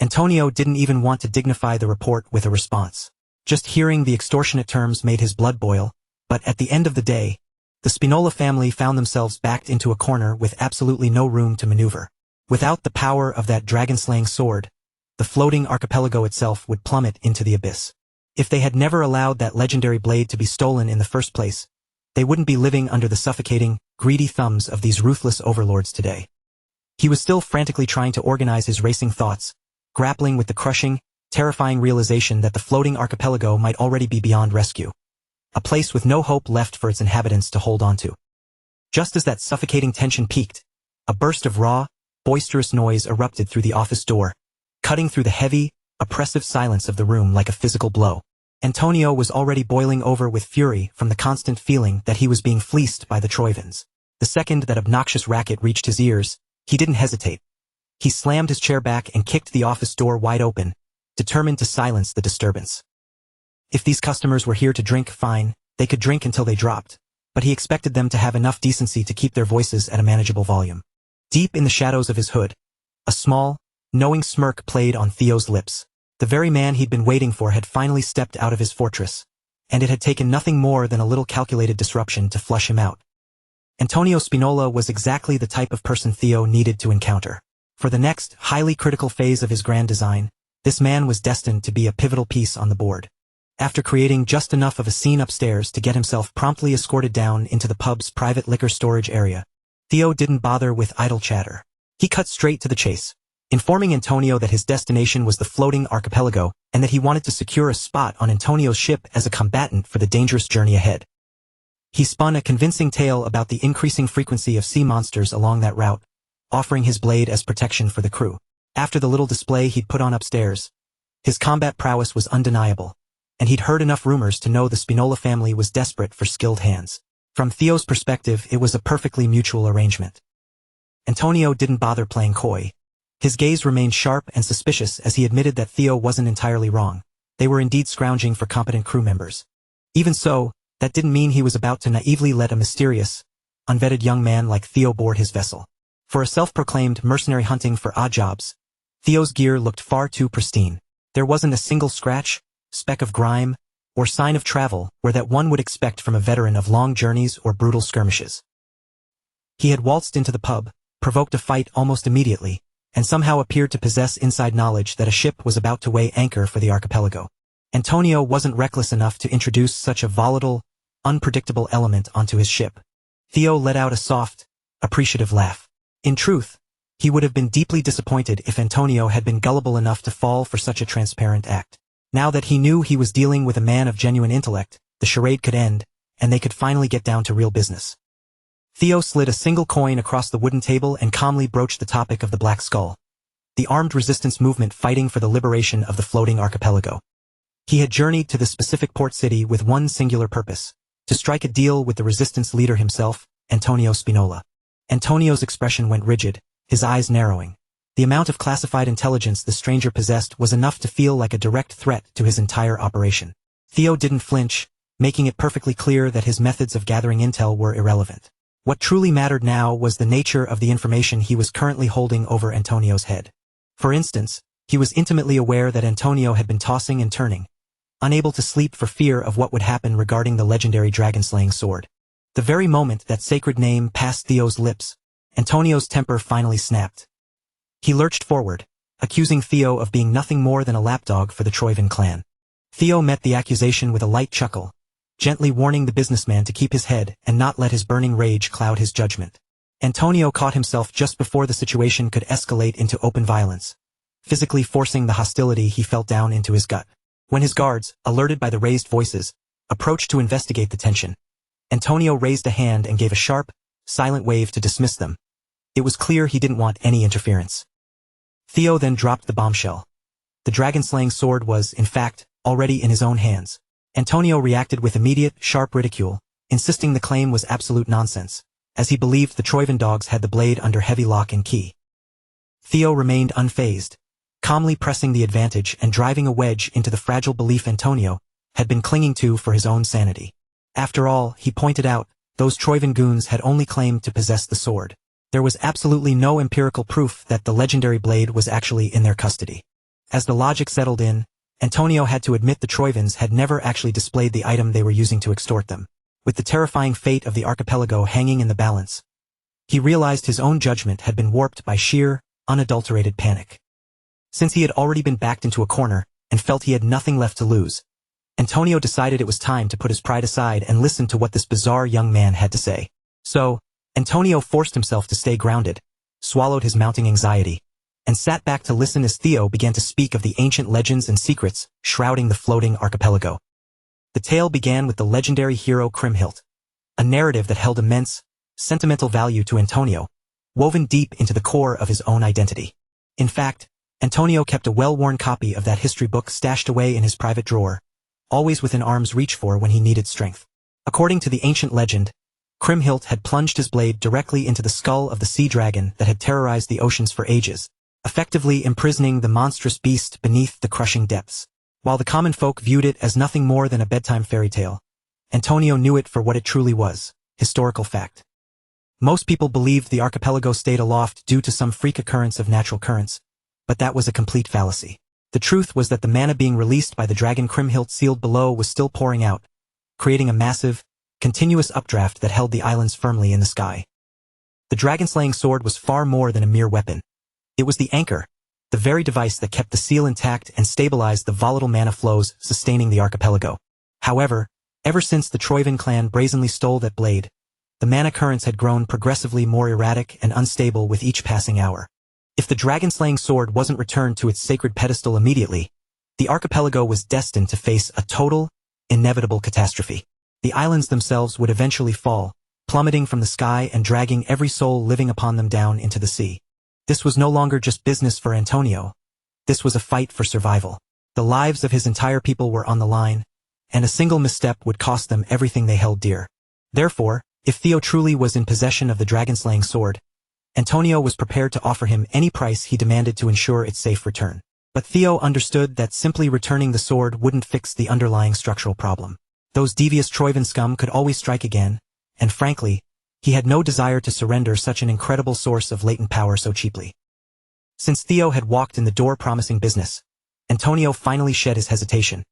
Antonio didn't even want to dignify the report with a response. Just hearing the extortionate terms made his blood boil, but at the end of the day, the Spinola family found themselves backed into a corner with absolutely no room to maneuver. Without the power of that dragon-slaying sword, the floating archipelago itself would plummet into the abyss. If they had never allowed that legendary blade to be stolen in the first place, they wouldn't be living under the suffocating, greedy thumbs of these ruthless overlords today. He was still frantically trying to organize his racing thoughts, grappling with the crushing, terrifying realization that the floating archipelago might already be beyond rescue. A place with no hope left for its inhabitants to hold on to. Just as that suffocating tension peaked, a burst of raw, boisterous noise erupted through the office door, cutting through the heavy, oppressive silence of the room like a physical blow. Antonio was already boiling over with fury from the constant feeling that he was being fleeced by the Troivans. The second that obnoxious racket reached his ears, he didn't hesitate. He slammed his chair back and kicked the office door wide open, determined to silence the disturbance. If these customers were here to drink, fine, they could drink until they dropped, but he expected them to have enough decency to keep their voices at a manageable volume. Deep in the shadows of his hood, a small, knowing smirk played on Theo's lips. The very man he'd been waiting for had finally stepped out of his fortress, and it had taken nothing more than a little calculated disruption to flush him out. Antonio Spinola was exactly the type of person Theo needed to encounter. For the next, highly critical phase of his grand design, this man was destined to be a pivotal piece on the board. After creating just enough of a scene upstairs to get himself promptly escorted down into the pub's private liquor storage area, Theo didn't bother with idle chatter. He cut straight to the chase, informing Antonio that his destination was the floating archipelago and that he wanted to secure a spot on Antonio's ship as a combatant for the dangerous journey ahead. He spun a convincing tale about the increasing frequency of sea monsters along that route, offering his blade as protection for the crew. After the little display he'd put on upstairs, his combat prowess was undeniable, and he'd heard enough rumors to know the Spinola family was desperate for skilled hands. From Theo's perspective, it was a perfectly mutual arrangement. Antonio didn't bother playing coy. His gaze remained sharp and suspicious as he admitted that Theo wasn't entirely wrong. They were indeed scrounging for competent crew members. Even so, that didn't mean he was about to naively let a mysterious, unvetted young man like Theo board his vessel. For a self-proclaimed mercenary hunting for odd jobs, Theo's gear looked far too pristine. There wasn't a single scratch, speck of grime, or sign of travel where that one would expect from a veteran of long journeys or brutal skirmishes. He had waltzed into the pub, provoked a fight almost immediately, and somehow appeared to possess inside knowledge that a ship was about to weigh anchor for the archipelago. Antonio wasn't reckless enough to introduce such a volatile, unpredictable element onto his ship. Theo let out a soft, appreciative laugh. In truth, he would have been deeply disappointed if Antonio had been gullible enough to fall for such a transparent act. Now that he knew he was dealing with a man of genuine intellect, the charade could end, and they could finally get down to real business. Theo slid a single coin across the wooden table and calmly broached the topic of the Black Skull, the armed resistance movement fighting for the liberation of the floating archipelago. He had journeyed to the specific port city with one singular purpose, to strike a deal with the resistance leader himself, Antonio Spinola. Antonio's expression went rigid, his eyes narrowing. The amount of classified intelligence the stranger possessed was enough to feel like a direct threat to his entire operation. Theo didn't flinch, making it perfectly clear that his methods of gathering intel were irrelevant. What truly mattered now was the nature of the information he was currently holding over Antonio's head. For instance, he was intimately aware that Antonio had been tossing and turning, unable to sleep for fear of what would happen regarding the legendary dragon-slaying sword. The very moment that sacred name passed Theo's lips, Antonio's temper finally snapped. He lurched forward, accusing Theo of being nothing more than a lapdog for the Troivan clan. Theo met the accusation with a light chuckle, gently warning the businessman to keep his head and not let his burning rage cloud his judgment. Antonio caught himself just before the situation could escalate into open violence, physically forcing the hostility he felt down into his gut. When his guards, alerted by the raised voices, approached to investigate the tension, Antonio raised a hand and gave a sharp, silent wave to dismiss them. It was clear he didn't want any interference. Theo then dropped the bombshell. The dragon-slaying sword was, in fact, already in his own hands. Antonio reacted with immediate, sharp ridicule, insisting the claim was absolute nonsense, as he believed the Troivan dogs had the blade under heavy lock and key. Theo remained unfazed, calmly pressing the advantage and driving a wedge into the fragile belief Antonio had been clinging to for his own sanity. After all, he pointed out, those Troivan goons had only claimed to possess the sword. There was absolutely no empirical proof that the legendary blade was actually in their custody. As the logic settled in, Antonio had to admit the Troivans had never actually displayed the item they were using to extort them. With the terrifying fate of the archipelago hanging in the balance, he realized his own judgment had been warped by sheer, unadulterated panic. Since he had already been backed into a corner and felt he had nothing left to lose, Antonio decided it was time to put his pride aside and listen to what this bizarre young man had to say. So, Antonio forced himself to stay grounded, swallowed his mounting anxiety, and sat back to listen as Theo began to speak of the ancient legends and secrets shrouding the floating archipelago. The tale began with the legendary hero Kriemhild, a narrative that held immense, sentimental value to Antonio, woven deep into the core of his own identity. In fact, Antonio kept a well-worn copy of that history book stashed away in his private drawer, always within arm's reach for when he needed strength. According to the ancient legend, Kriemhild had plunged his blade directly into the skull of the sea dragon that had terrorized the oceans for ages, effectively imprisoning the monstrous beast beneath the crushing depths. While the common folk viewed it as nothing more than a bedtime fairy tale, Antonio knew it for what it truly was, historical fact. Most people believed the archipelago stayed aloft due to some freak occurrence of natural currents, but that was a complete fallacy. The truth was that the mana being released by the dragon Kriemhild sealed below was still pouring out, creating a massive, continuous updraft that held the islands firmly in the sky. The dragon-slaying sword was far more than a mere weapon. It was the anchor, the very device that kept the seal intact and stabilized the volatile mana flows sustaining the archipelago. However, ever since the Troivan clan brazenly stole that blade, the mana currents had grown progressively more erratic and unstable with each passing hour. If the dragon-slaying sword wasn't returned to its sacred pedestal immediately, the archipelago was destined to face a total, inevitable catastrophe. The islands themselves would eventually fall, plummeting from the sky and dragging every soul living upon them down into the sea. This was no longer just business for Antonio. This was a fight for survival. The lives of his entire people were on the line, and a single misstep would cost them everything they held dear. Therefore, if Theo truly was in possession of the dragon-slaying sword, Antonio was prepared to offer him any price he demanded to ensure its safe return. But Theo understood that simply returning the sword wouldn't fix the underlying structural problem. Those devious Troivan scum could always strike again, and frankly, he had no desire to surrender such an incredible source of latent power so cheaply. Since Theo had walked in the door promising business, Antonio finally shed his hesitation,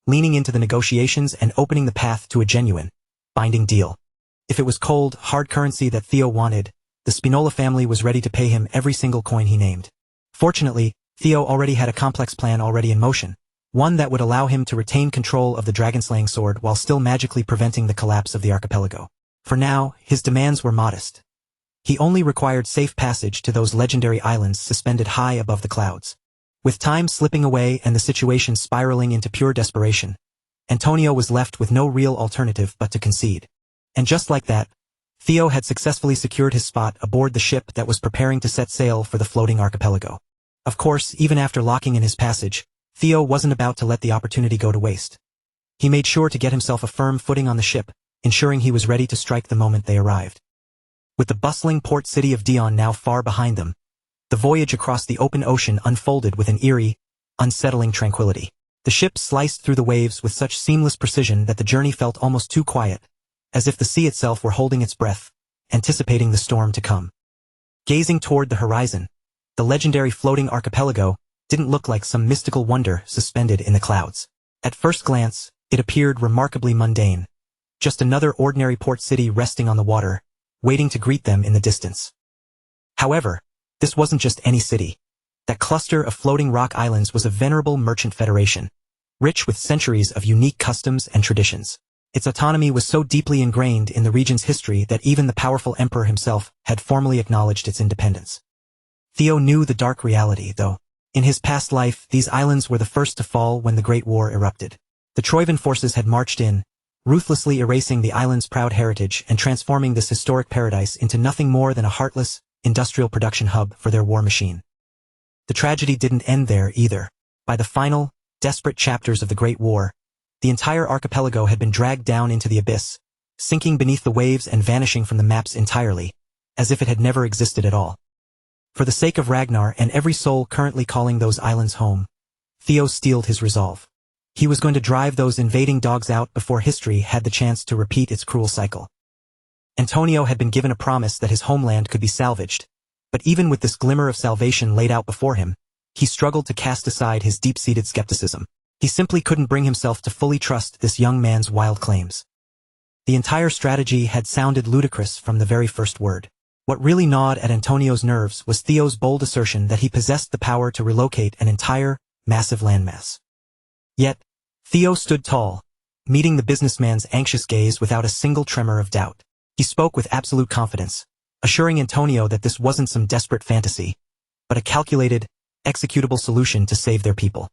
leaning into the negotiations and opening the path to a genuine, binding deal. If it was cold, hard currency that Theo wanted, the Spinola family was ready to pay him every single coin he named. Fortunately, Theo already had a complex plan already in motion, one that would allow him to retain control of the dragon-slaying sword while still magically preventing the collapse of the archipelago. For now, his demands were modest. He only required safe passage to those legendary islands suspended high above the clouds. With time slipping away and the situation spiraling into pure desperation, Antonio was left with no real alternative but to concede. And just like that, Theo had successfully secured his spot aboard the ship that was preparing to set sail for the floating archipelago. Of course, even after locking in his passage, Theo wasn't about to let the opportunity go to waste. He made sure to get himself a firm footing on the ship, ensuring he was ready to strike the moment they arrived. With the bustling port city of Dion now far behind them, the voyage across the open ocean unfolded with an eerie, unsettling tranquility. The ship sliced through the waves with such seamless precision that the journey felt almost too quiet, as if the sea itself were holding its breath, anticipating the storm to come. Gazing toward the horizon, the legendary floating archipelago didn't look like some mystical wonder suspended in the clouds. At first glance, it appeared remarkably mundane, just another ordinary port city resting on the water, waiting to greet them in the distance. However, this wasn't just any city. That cluster of floating rock islands was a venerable merchant federation, rich with centuries of unique customs and traditions. Its autonomy was so deeply ingrained in the region's history that even the powerful emperor himself had formally acknowledged its independence. Theo knew the dark reality, though. In his past life, these islands were the first to fall when the Great War erupted. The Troivan forces had marched in, ruthlessly erasing the island's proud heritage and transforming this historic paradise into nothing more than a heartless, industrial production hub for their war machine. The tragedy didn't end there either. By the final, desperate chapters of the Great War, the entire archipelago had been dragged down into the abyss, sinking beneath the waves and vanishing from the maps entirely, as if it had never existed at all. For the sake of Ragnar and every soul currently calling those islands home, Theo steeled his resolve. He was going to drive those invading dogs out before history had the chance to repeat its cruel cycle. Antonio had been given a promise that his homeland could be salvaged, but even with this glimmer of salvation laid out before him, he struggled to cast aside his deep-seated skepticism. He simply couldn't bring himself to fully trust this young man's wild claims. The entire strategy had sounded ludicrous from the very first word. What really gnawed at Antonio's nerves was Theo's bold assertion that he possessed the power to relocate an entire, massive landmass. Yet, Theo stood tall, meeting the businessman's anxious gaze without a single tremor of doubt. He spoke with absolute confidence, assuring Antonio that this wasn't some desperate fantasy, but a calculated, executable solution to save their people.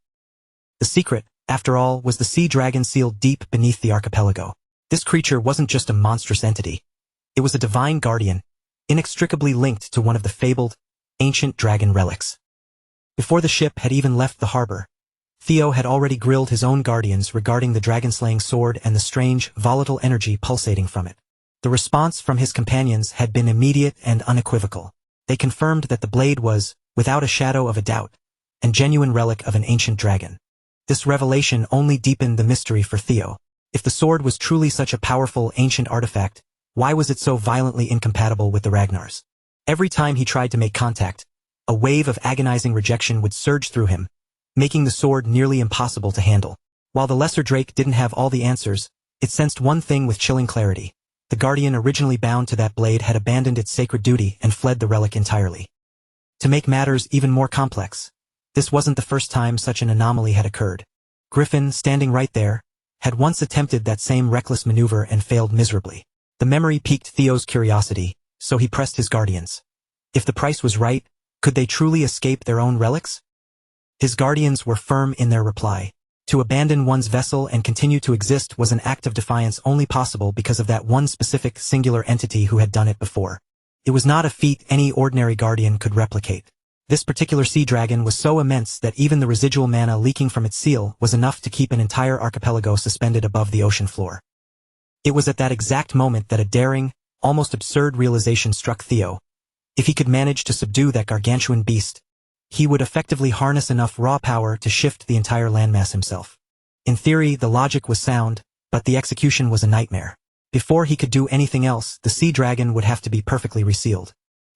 The secret, after all, was the sea dragon sealed deep beneath the archipelago. This creature wasn't just a monstrous entity. It was a divine guardian, inextricably linked to one of the fabled, ancient dragon relics. Before the ship had even left the harbor, Theo had already grilled his own guardians regarding the dragon-slaying sword and the strange, volatile energy pulsating from it. The response from his companions had been immediate and unequivocal. They confirmed that the blade was, without a shadow of a doubt, a genuine relic of an ancient dragon. This revelation only deepened the mystery for Theo. If the sword was truly such a powerful ancient artifact, why was it so violently incompatible with the Ragnars? Every time he tried to make contact, a wave of agonizing rejection would surge through him, making the sword nearly impossible to handle. While the lesser Drake didn't have all the answers, it sensed one thing with chilling clarity. The guardian originally bound to that blade had abandoned its sacred duty and fled the relic entirely. To make matters even more complex, this wasn't the first time such an anomaly had occurred. Griffin, standing right there, had once attempted that same reckless maneuver and failed miserably. The memory piqued Theo's curiosity, so he pressed his guardians. If the price was right, could they truly escape their own relics? His guardians were firm in their reply. To abandon one's vessel and continue to exist was an act of defiance only possible because of that one specific, singular entity who had done it before. It was not a feat any ordinary guardian could replicate. This particular sea dragon was so immense that even the residual mana leaking from its seal was enough to keep an entire archipelago suspended above the ocean floor. It was at that exact moment that a daring, almost absurd realization struck Theo. If he could manage to subdue that gargantuan beast, he would effectively harness enough raw power to shift the entire landmass himself. In theory, the logic was sound, but the execution was a nightmare. Before he could do anything else, the sea dragon would have to be perfectly resealed.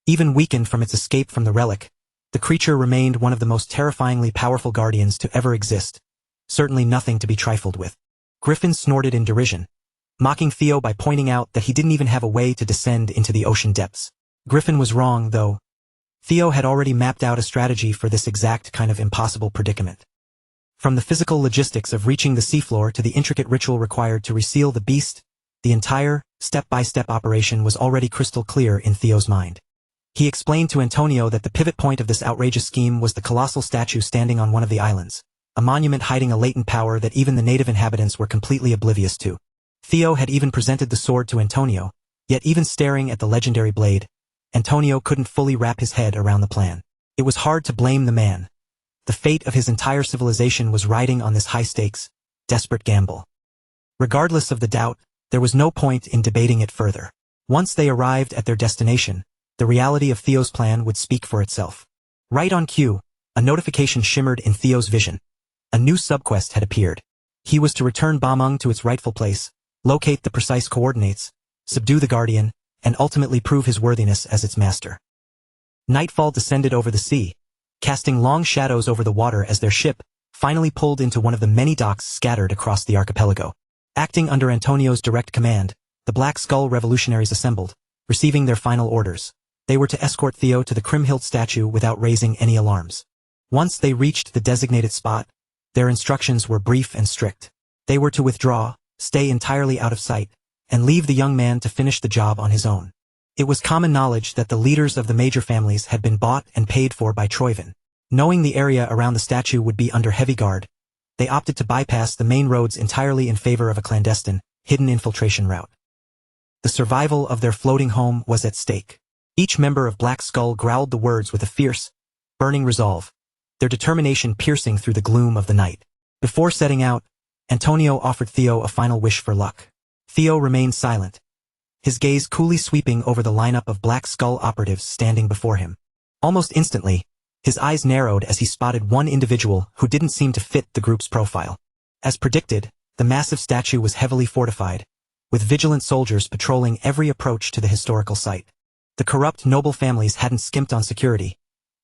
Even weakened from its escape from the relic, the creature remained one of the most terrifyingly powerful guardians to ever exist. Certainly nothing to be trifled with. Griffin snorted in derision, mocking Theo by pointing out that he didn't even have a way to descend into the ocean depths. Griffin was wrong, though. Theo had already mapped out a strategy for this exact kind of impossible predicament. From the physical logistics of reaching the seafloor to the intricate ritual required to reseal the beast, the entire, step-by-step operation was already crystal clear in Theo's mind. He explained to Antonio that the pivot point of this outrageous scheme was the colossal statue standing on one of the islands, a monument hiding a latent power that even the native inhabitants were completely oblivious to. Theo had even presented the sword to Antonio, yet even staring at the legendary blade, Antonio couldn't fully wrap his head around the plan. It was hard to blame the man. The fate of his entire civilization was riding on this high-stakes, desperate gamble. Regardless of the doubt, there was no point in debating it further. Once they arrived at their destination, the reality of Theo's plan would speak for itself. Right on cue, a notification shimmered in Theo's vision. A new subquest had appeared. He was to return Bamung to its rightful place, locate the precise coordinates, subdue the Guardian, and ultimately prove his worthiness as its master. Nightfall descended over the sea, casting long shadows over the water as their ship finally pulled into one of the many docks scattered across the archipelago. Acting under Antonio's direct command, the Black Skull revolutionaries assembled, receiving their final orders. They were to escort Theo to the Kriemhild statue without raising any alarms. Once they reached the designated spot, their instructions were brief and strict. They were to withdraw, stay entirely out of sight, and leave the young man to finish the job on his own. It was common knowledge that the leaders of the major families had been bought and paid for by Troyvin. Knowing the area around the statue would be under heavy guard, they opted to bypass the main roads entirely in favor of a clandestine, hidden infiltration route. The survival of their floating home was at stake. Each member of Black Skull growled the words with a fierce, burning resolve, their determination piercing through the gloom of the night. Before setting out, Antonio offered Theo a final wish for luck. Theo remained silent, his gaze coolly sweeping over the lineup of Black Skull operatives standing before him. Almost instantly, his eyes narrowed as he spotted one individual who didn't seem to fit the group's profile. As predicted, the massive statue was heavily fortified, with vigilant soldiers patrolling every approach to the historical site. The corrupt noble families hadn't skimped on security,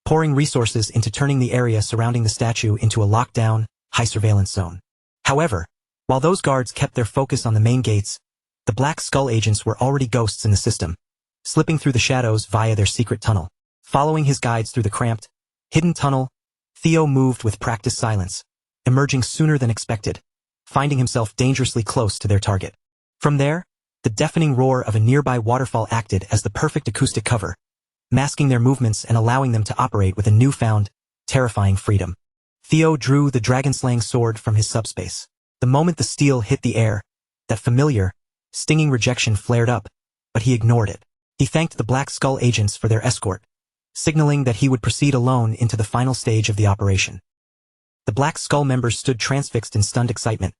pouring resources into turning the area surrounding the statue into a lockdown, high-surveillance zone. However, while those guards kept their focus on the main gates, the Black Skull agents were already ghosts in the system, slipping through the shadows via their secret tunnel. Following his guides through the cramped, hidden tunnel, Theo moved with practiced silence, emerging sooner than expected, finding himself dangerously close to their target. From there, the deafening roar of a nearby waterfall acted as the perfect acoustic cover, masking their movements and allowing them to operate with a newfound, terrifying freedom. Theo drew the dragon-slaying sword from his subspace. The moment the steel hit the air, that familiar, stinging rejection flared up, but he ignored it. He thanked the Black Skull agents for their escort, signaling that he would proceed alone into the final stage of the operation. The Black Skull members stood transfixed in stunned excitement,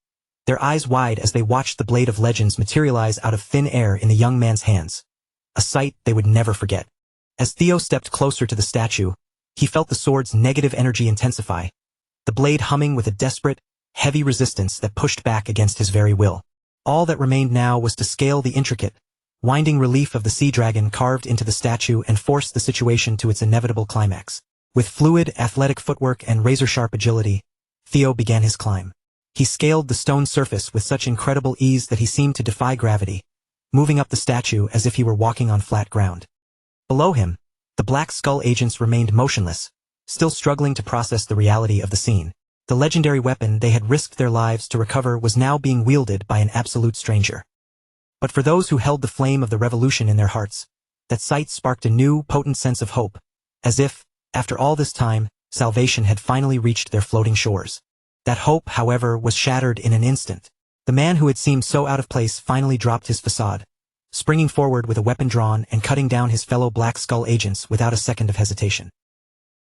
their eyes wide as they watched the blade of legends materialize out of thin air in the young man's hands, a sight they would never forget. As Theo stepped closer to the statue, he felt the sword's negative energy intensify, the blade humming with a desperate, heavy resistance that pushed back against his very will. All that remained now was to scale the intricate, winding relief of the sea dragon carved into the statue and force the situation to its inevitable climax. With fluid, athletic footwork and razor-sharp agility, Theo began his climb. He scaled the stone surface with such incredible ease that he seemed to defy gravity, moving up the statue as if he were walking on flat ground. Below him, the Black Skull agents remained motionless, still struggling to process the reality of the scene. The legendary weapon they had risked their lives to recover was now being wielded by an absolute stranger. But for those who held the flame of the revolution in their hearts, that sight sparked a new, potent sense of hope, as if, after all this time, salvation had finally reached their floating shores. That hope, however, was shattered in an instant. The man who had seemed so out of place finally dropped his facade, springing forward with a weapon drawn and cutting down his fellow Black Skull agents without a second of hesitation.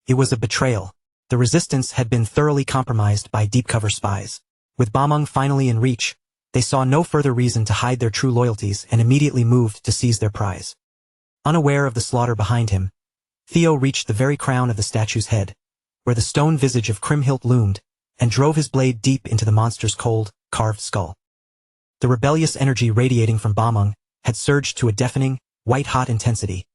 It was a betrayal. The resistance had been thoroughly compromised by deep-cover spies. With Bamung finally in reach, they saw no further reason to hide their true loyalties and immediately moved to seize their prize. Unaware of the slaughter behind him, Theo reached the very crown of the statue's head, where the stone visage of Kriemhild loomed, and drove his blade deep into the monster's cold, carved skull. The rebellious energy radiating from Bameng had surged to a deafening, white-hot intensity,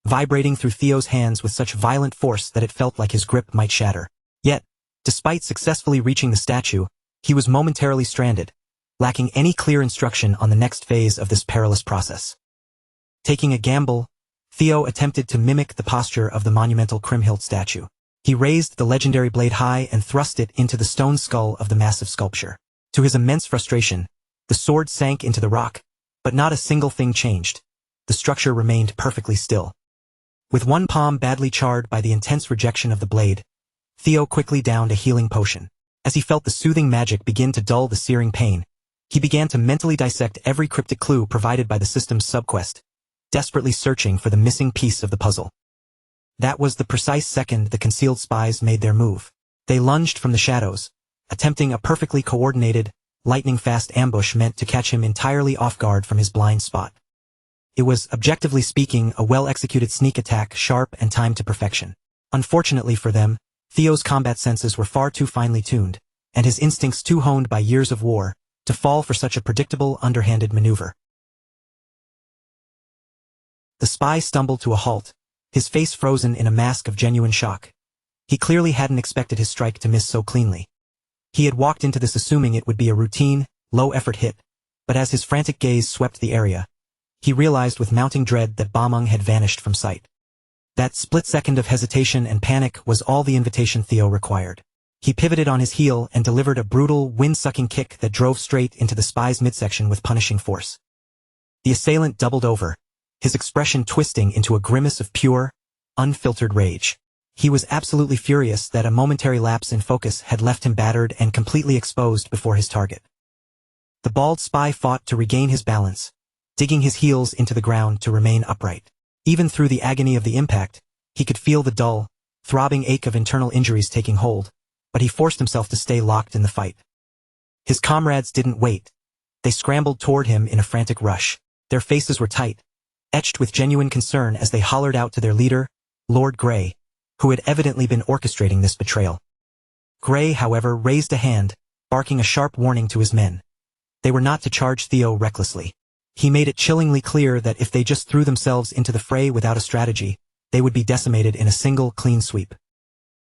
vibrating through Theo's hands with such violent force that it felt like his grip might shatter. Yet, despite successfully reaching the statue, he was momentarily stranded, lacking any clear instruction on the next phase of this perilous process. Taking a gamble, Theo attempted to mimic the posture of the monumental Kriemhild statue. He raised the legendary blade high and thrust it into the stone skull of the massive sculpture. To his immense frustration, the sword sank into the rock, but not a single thing changed. The structure remained perfectly still. With one palm badly charred by the intense rejection of the blade, Theo quickly downed a healing potion. As he felt the soothing magic begin to dull the searing pain, he began to mentally dissect every cryptic clue provided by the system's subquest, desperately searching for the missing piece of the puzzle. That was the precise second the concealed spies made their move. They lunged from the shadows, attempting a perfectly coordinated, lightning-fast ambush meant to catch him entirely off guard from his blind spot. It was, objectively speaking, a well-executed sneak attack, sharp and timed to perfection. Unfortunately for them, Theo's combat senses were far too finely tuned, and his instincts too honed by years of war, to fall for such a predictable, underhanded maneuver. The spy stumbled to a halt, his face frozen in a mask of genuine shock. He clearly hadn't expected his strike to miss so cleanly. He had walked into this assuming it would be a routine, low-effort hit, but as his frantic gaze swept the area, he realized with mounting dread that Bameng had vanished from sight. That split second of hesitation and panic was all the invitation Theo required. He pivoted on his heel and delivered a brutal, wind-sucking kick that drove straight into the spy's midsection with punishing force. The assailant doubled over, his expression twisting into a grimace of pure, unfiltered rage. He was absolutely furious that a momentary lapse in focus had left him battered and completely exposed before his target. The bald spy fought to regain his balance, digging his heels into the ground to remain upright. Even through the agony of the impact, he could feel the dull, throbbing ache of internal injuries taking hold, but he forced himself to stay locked in the fight. His comrades didn't wait. They scrambled toward him in a frantic rush. Their faces were tight, etched with genuine concern as they hollered out to their leader, Lord Grey, who had evidently been orchestrating this betrayal. Grey, however, raised a hand, barking a sharp warning to his men. They were not to charge Theo recklessly. He made it chillingly clear that if they just threw themselves into the fray without a strategy, they would be decimated in a single clean sweep.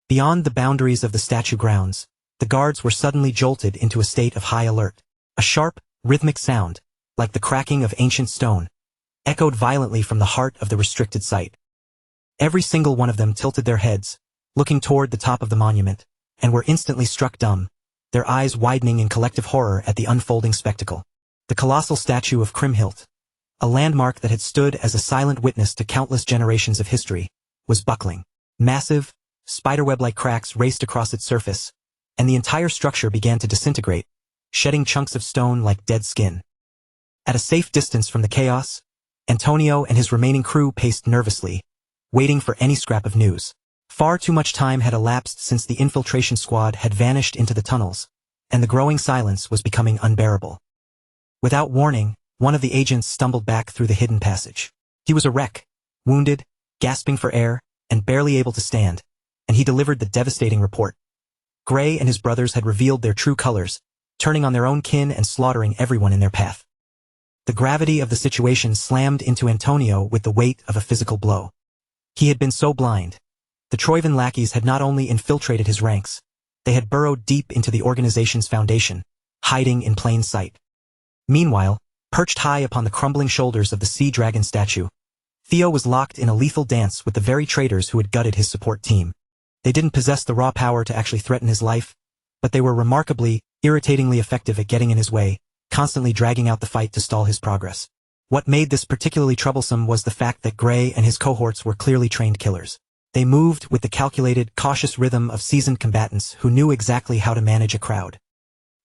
Beyond the boundaries of the statue grounds, the guards were suddenly jolted into a state of high alert. A sharp, rhythmic sound, like the cracking of ancient stone, echoed violently from the heart of the restricted site. Every single one of them tilted their heads, looking toward the top of the monument, and were instantly struck dumb, their eyes widening in collective horror at the unfolding spectacle. The colossal statue of Kriemhild, a landmark that had stood as a silent witness to countless generations of history, was buckling. Massive, spiderweb-like cracks raced across its surface, and the entire structure began to disintegrate, shedding chunks of stone like dead skin. At a safe distance from the chaos, Antonio and his remaining crew paced nervously, waiting for any scrap of news. Far too much time had elapsed since the infiltration squad had vanished into the tunnels, and the growing silence was becoming unbearable. Without warning, one of the agents stumbled back through the hidden passage. He was a wreck, wounded, gasping for air, and barely able to stand, and he delivered the devastating report. Grey and his brothers had revealed their true colors, turning on their own kin and slaughtering everyone in their path. The gravity of the situation slammed into Antonio with the weight of a physical blow. He had been so blind. The Troivan lackeys had not only infiltrated his ranks, they had burrowed deep into the organization's foundation, hiding in plain sight. Meanwhile, perched high upon the crumbling shoulders of the sea dragon statue, Theo was locked in a lethal dance with the very traitors who had gutted his support team. They didn't possess the raw power to actually threaten his life, but they were remarkably, irritatingly effective at getting in his way, constantly dragging out the fight to stall his progress. What made this particularly troublesome was the fact that Grey and his cohorts were clearly trained killers. They moved with the calculated, cautious rhythm of seasoned combatants who knew exactly how to manage a crowd.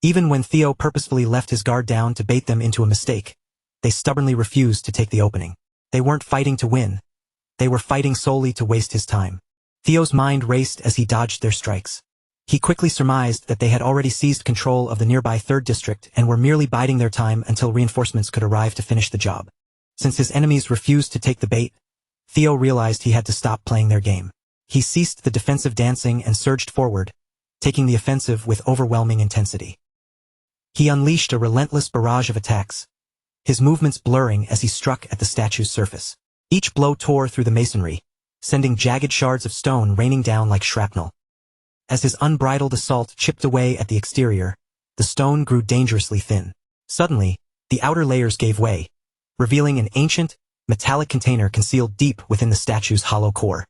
Even when Theo purposefully left his guard down to bait them into a mistake, they stubbornly refused to take the opening. They weren't fighting to win. They were fighting solely to waste his time. Theo's mind raced as he dodged their strikes. He quickly surmised that they had already seized control of the nearby 3rd District and were merely biding their time until reinforcements could arrive to finish the job. Since his enemies refused to take the bait, Theo realized he had to stop playing their game. He ceased the defensive dancing and surged forward, taking the offensive with overwhelming intensity. He unleashed a relentless barrage of attacks, his movements blurring as he struck at the statue's surface. Each blow tore through the masonry, sending jagged shards of stone raining down like shrapnel. As his unbridled assault chipped away at the exterior, the stone grew dangerously thin. Suddenly, the outer layers gave way, revealing an ancient, metallic container concealed deep within the statue's hollow core.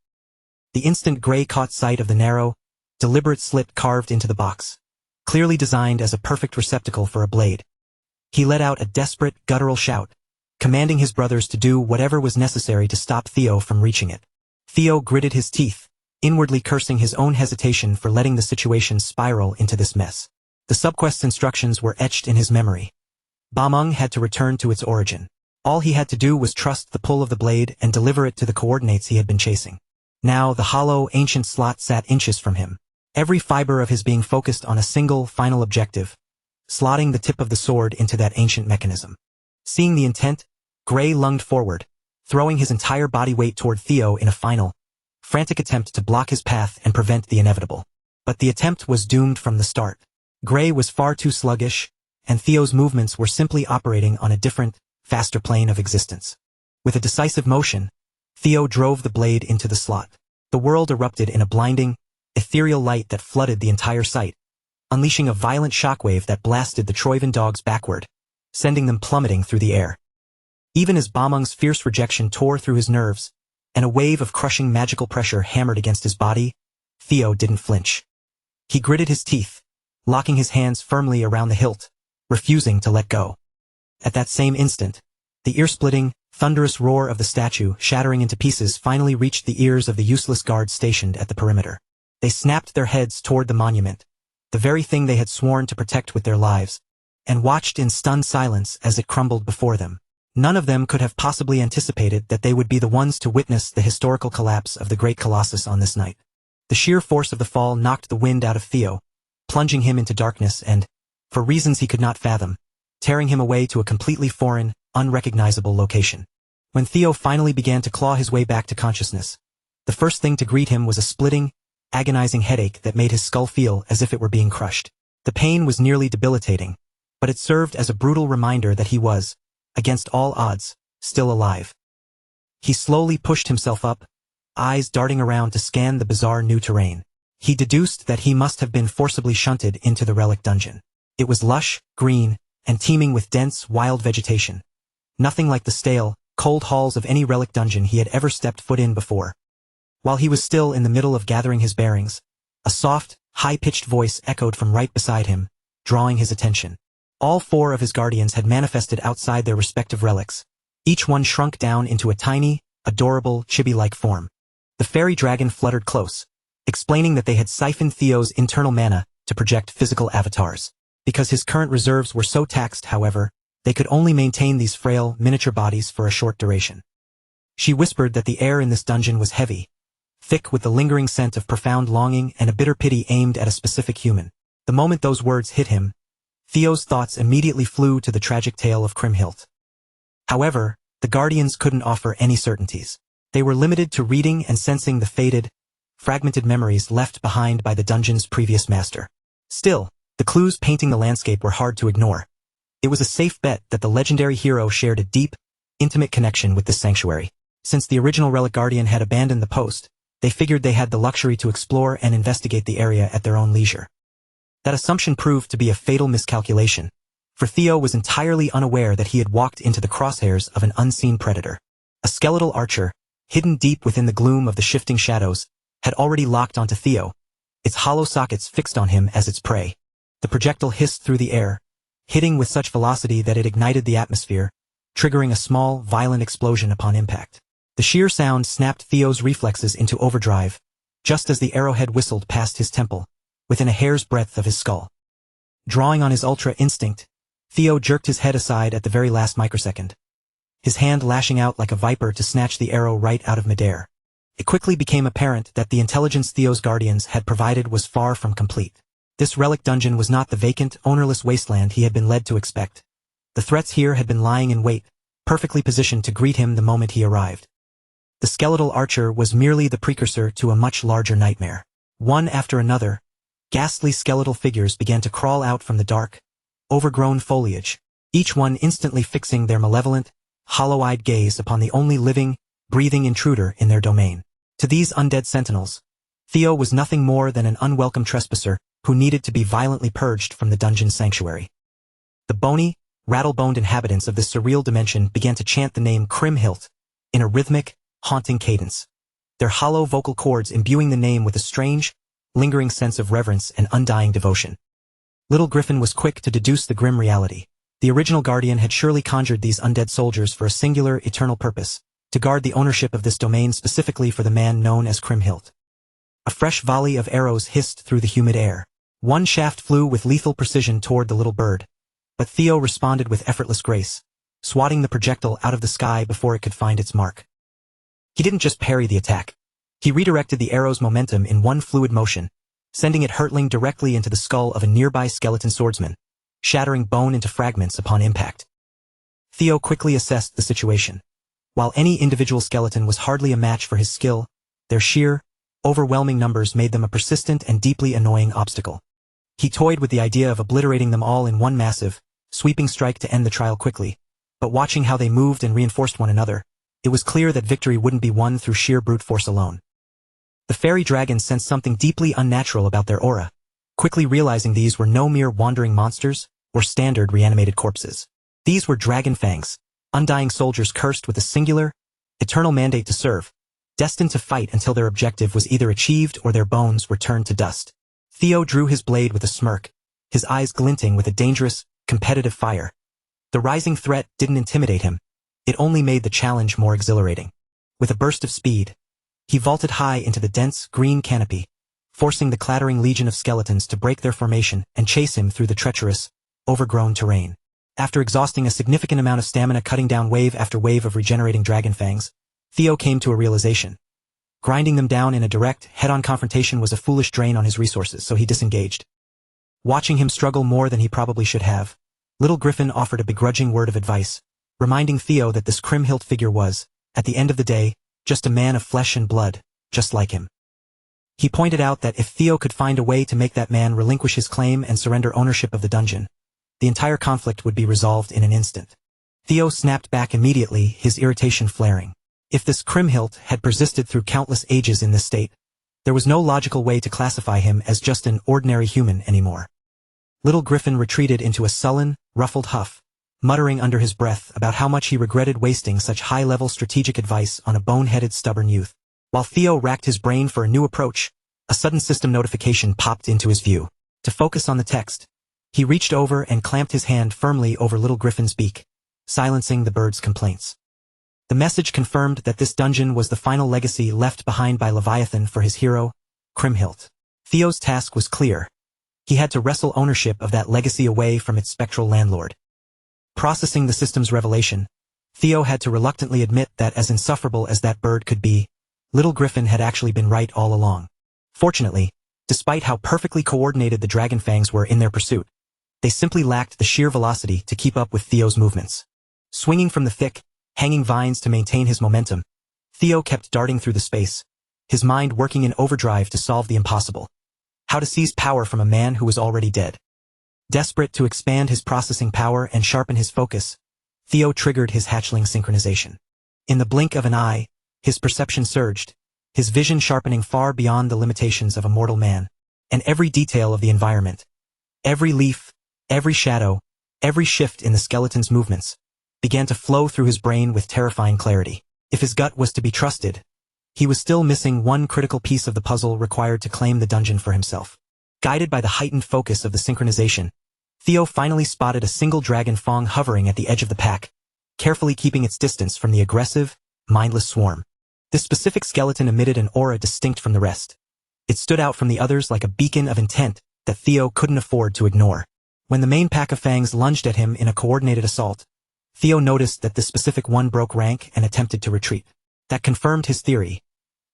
The instant Gray caught sight of the narrow, deliberate slit carved into the box, clearly designed as a perfect receptacle for a blade. He let out a desperate, guttural shout, commanding his brothers to do whatever was necessary to stop Theo from reaching it. Theo gritted his teeth, inwardly cursing his own hesitation for letting the situation spiral into this mess. The subquest's instructions were etched in his memory. Bameng had to return to its origin. All he had to do was trust the pull of the blade and deliver it to the coordinates he had been chasing. Now the hollow, ancient slot sat inches from him, every fiber of his being focused on a single, final objective, slotting the tip of the sword into that ancient mechanism. Seeing the intent, Gray lunged forward, throwing his entire body weight toward Theo in a final, frantic attempt to block his path and prevent the inevitable. But the attempt was doomed from the start. Gray was far too sluggish, and Theo's movements were simply operating on a different, faster plane of existence. With a decisive motion, Theo drove the blade into the slot. The world erupted in a blinding, ethereal light that flooded the entire site, unleashing a violent shockwave that blasted the Troivan dogs backward, sending them plummeting through the air. Even as Bameng's fierce rejection tore through his nerves, and a wave of crushing magical pressure hammered against his body, Theo didn't flinch. He gritted his teeth, locking his hands firmly around the hilt, refusing to let go. At that same instant, the ear-splitting, thunderous roar of the statue shattering into pieces finally reached the ears of the useless guards stationed at the perimeter. They snapped their heads toward the monument, the very thing they had sworn to protect with their lives, and watched in stunned silence as it crumbled before them. None of them could have possibly anticipated that they would be the ones to witness the historical collapse of the great Colossus on this night. The sheer force of the fall knocked the wind out of Theo, plunging him into darkness and, for reasons he could not fathom, tearing him away to a completely foreign, unrecognizable location. When Theo finally began to claw his way back to consciousness, the first thing to greet him was a splitting, agonizing headache that made his skull feel as if it were being crushed. The pain was nearly debilitating, but it served as a brutal reminder that he was, against all odds, still alive. He slowly pushed himself up, eyes darting around to scan the bizarre new terrain. He deduced that he must have been forcibly shunted into the relic dungeon. It was lush, green, and teeming with dense, wild vegetation. Nothing like the stale, cold halls of any relic dungeon he had ever stepped foot in before. While he was still in the middle of gathering his bearings, a soft, high-pitched voice echoed from right beside him, drawing his attention. All four of his guardians had manifested outside their respective relics, each one shrunk down into a tiny, adorable, chibi-like form. The fairy dragon fluttered close, explaining that they had siphoned Theo's internal mana to project physical avatars. Because his current reserves were so taxed, however, they could only maintain these frail, miniature bodies for a short duration. She whispered that the air in this dungeon was heavy, thick with the lingering scent of profound longing and a bitter pity aimed at a specific human. The moment those words hit him, Theo's thoughts immediately flew to the tragic tale of Kriemhild. However, the Guardians couldn't offer any certainties. They were limited to reading and sensing the faded, fragmented memories left behind by the dungeon's previous master. Still, the clues painting the landscape were hard to ignore. It was a safe bet that the legendary hero shared a deep, intimate connection with this sanctuary. Since the original Relic Guardian had abandoned the post, they figured they had the luxury to explore and investigate the area at their own leisure. That assumption proved to be a fatal miscalculation, for Theo was entirely unaware that he had walked into the crosshairs of an unseen predator. A skeletal archer, hidden deep within the gloom of the shifting shadows, had already locked onto Theo, its hollow sockets fixed on him as its prey. The projectile hissed through the air, hitting with such velocity that it ignited the atmosphere, triggering a small, violent explosion upon impact. The sheer sound snapped Theo's reflexes into overdrive, just as the arrowhead whistled past his temple, within a hair's breadth of his skull. Drawing on his ultra instinct, Theo jerked his head aside at the very last microsecond, his hand lashing out like a viper to snatch the arrow right out of midair. It quickly became apparent that the intelligence Theo's guardians had provided was far from complete. This relic dungeon was not the vacant, ownerless wasteland he had been led to expect. The threats here had been lying in wait, perfectly positioned to greet him the moment he arrived. The skeletal archer was merely the precursor to a much larger nightmare. One after another, ghastly skeletal figures began to crawl out from the dark, overgrown foliage, each one instantly fixing their malevolent, hollow-eyed gaze upon the only living, breathing intruder in their domain. To these undead sentinels, Theo was nothing more than an unwelcome trespasser who needed to be violently purged from the dungeon sanctuary. The bony, rattle-boned inhabitants of this surreal dimension began to chant the name Kriemhild in a rhythmic, haunting cadence, their hollow vocal cords imbuing the name with a strange, lingering sense of reverence and undying devotion. Little Griffin was quick to deduce the grim reality. The original guardian had surely conjured these undead soldiers for a singular, eternal purpose, to guard the ownership of this domain specifically for the man known as Kriemhild. A fresh volley of arrows hissed through the humid air. One shaft flew with lethal precision toward the little bird, but Theo responded with effortless grace, swatting the projectile out of the sky before it could find its mark. He didn't just parry the attack. He redirected the arrow's momentum in one fluid motion, sending it hurtling directly into the skull of a nearby skeleton swordsman, shattering bone into fragments upon impact. Theo quickly assessed the situation. While any individual skeleton was hardly a match for his skill, their sheer, overwhelming numbers made them a persistent and deeply annoying obstacle. He toyed with the idea of obliterating them all in one massive, sweeping strike to end the trial quickly, but watching how they moved and reinforced one another, it was clear that victory wouldn't be won through sheer brute force alone. The fairy dragons sensed something deeply unnatural about their aura, quickly realizing these were no mere wandering monsters or standard reanimated corpses. These were dragon fangs, undying soldiers cursed with a singular, eternal mandate to serve, destined to fight until their objective was either achieved or their bones were turned to dust. Theo drew his blade with a smirk, his eyes glinting with a dangerous, competitive fire. The rising threat didn't intimidate him. It only made the challenge more exhilarating. With a burst of speed, he vaulted high into the dense, green canopy, forcing the clattering legion of skeletons to break their formation and chase him through the treacherous, overgrown terrain. After exhausting a significant amount of stamina cutting down wave after wave of regenerating dragon fangs, Theo came to a realization. Grinding them down in a direct, head-on confrontation was a foolish drain on his resources, so he disengaged. Watching him struggle more than he probably should have, Little Griffin offered a begrudging word of advice, reminding Theo that this Kriemhild figure was, at the end of the day, just a man of flesh and blood, just like him. He pointed out that if Theo could find a way to make that man relinquish his claim and surrender ownership of the dungeon, the entire conflict would be resolved in an instant. Theo snapped back immediately, his irritation flaring. If this Kriemhild had persisted through countless ages in this state, there was no logical way to classify him as just an ordinary human anymore. Little Griffin retreated into a sullen, ruffled huff, muttering under his breath about how much he regretted wasting such high-level strategic advice on a bone-headed stubborn youth. While Theo racked his brain for a new approach, a sudden system notification popped into his view. To focus on the text, he reached over and clamped his hand firmly over Little Griffin's beak, silencing the bird's complaints. The message confirmed that this dungeon was the final legacy left behind by Leviathan for his hero, Kriemhild. Theo's task was clear. He had to wrestle ownership of that legacy away from its spectral landlord. Processing the system's revelation, Theo had to reluctantly admit that as insufferable as that bird could be, Little Griffin had actually been right all along. Fortunately, despite how perfectly coordinated the dragon fangs were in their pursuit, they simply lacked the sheer velocity to keep up with Theo's movements. Swinging from the thick, hanging vines to maintain his momentum, Theo kept darting through the space, his mind working in overdrive to solve the impossible. How to seize power from a man who was already dead. Desperate to expand his processing power and sharpen his focus, Theo triggered his hatchling synchronization. In the blink of an eye, his perception surged, his vision sharpening far beyond the limitations of a mortal man, and every detail of the environment, every leaf, every shadow, every shift in the skeleton's movements, began to flow through his brain with terrifying clarity. If his gut was to be trusted, he was still missing one critical piece of the puzzle required to claim the dungeon for himself. Guided by the heightened focus of the synchronization, Theo finally spotted a single dragon fang hovering at the edge of the pack, carefully keeping its distance from the aggressive, mindless swarm. This specific skeleton emitted an aura distinct from the rest. It stood out from the others like a beacon of intent that Theo couldn't afford to ignore. When the main pack of fangs lunged at him in a coordinated assault, Theo noticed that this specific one broke rank and attempted to retreat. That confirmed his theory.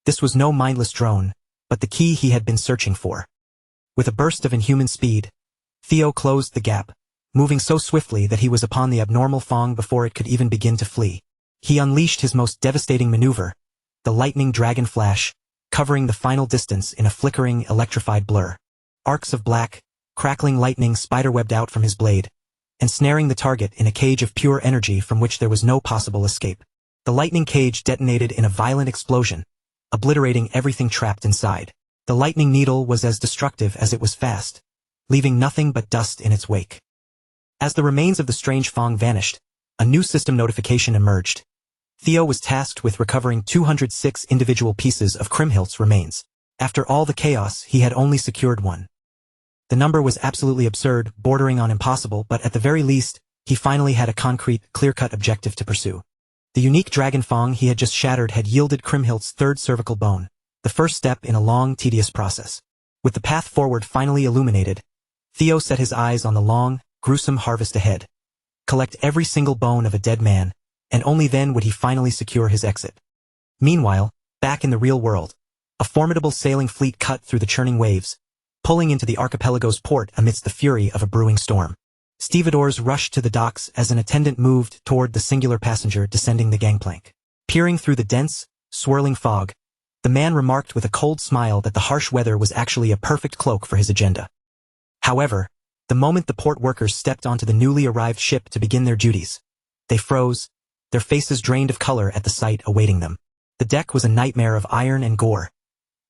This was no mindless drone, but the key he had been searching for. With a burst of inhuman speed, Theo closed the gap, moving so swiftly that he was upon the abnormal fang before it could even begin to flee. He unleashed his most devastating maneuver, the lightning dragon flash, covering the final distance in a flickering, electrified blur. Arcs of black, crackling lightning spiderwebbed out from his blade, and snaring the target in a cage of pure energy from which there was no possible escape. The lightning cage detonated in a violent explosion, obliterating everything trapped inside. The lightning needle was as destructive as it was fast, leaving nothing but dust in its wake. As the remains of the strange Fong vanished, a new system notification emerged. Theo was tasked with recovering 206 individual pieces of Kriemhildt's remains. After all the chaos, he had only secured one. The number was absolutely absurd, bordering on impossible, but at the very least, he finally had a concrete, clear-cut objective to pursue. The unique dragon Fong he had just shattered had yielded Kriemhildt's third cervical bone, the first step in a long, tedious process. With the path forward finally illuminated, Theo set his eyes on the long, gruesome harvest ahead. Collect every single bone of a dead man, and only then would he finally secure his exit. Meanwhile, back in the real world, a formidable sailing fleet cut through the churning waves, pulling into the archipelago's port amidst the fury of a brewing storm. Stevedores rushed to the docks as an attendant moved toward the singular passenger descending the gangplank. Peering through the dense, swirling fog, the man remarked with a cold smile that the harsh weather was actually a perfect cloak for his agenda. However, the moment the port workers stepped onto the newly arrived ship to begin their duties, they froze, their faces drained of color at the sight awaiting them. The deck was a nightmare of iron and gore.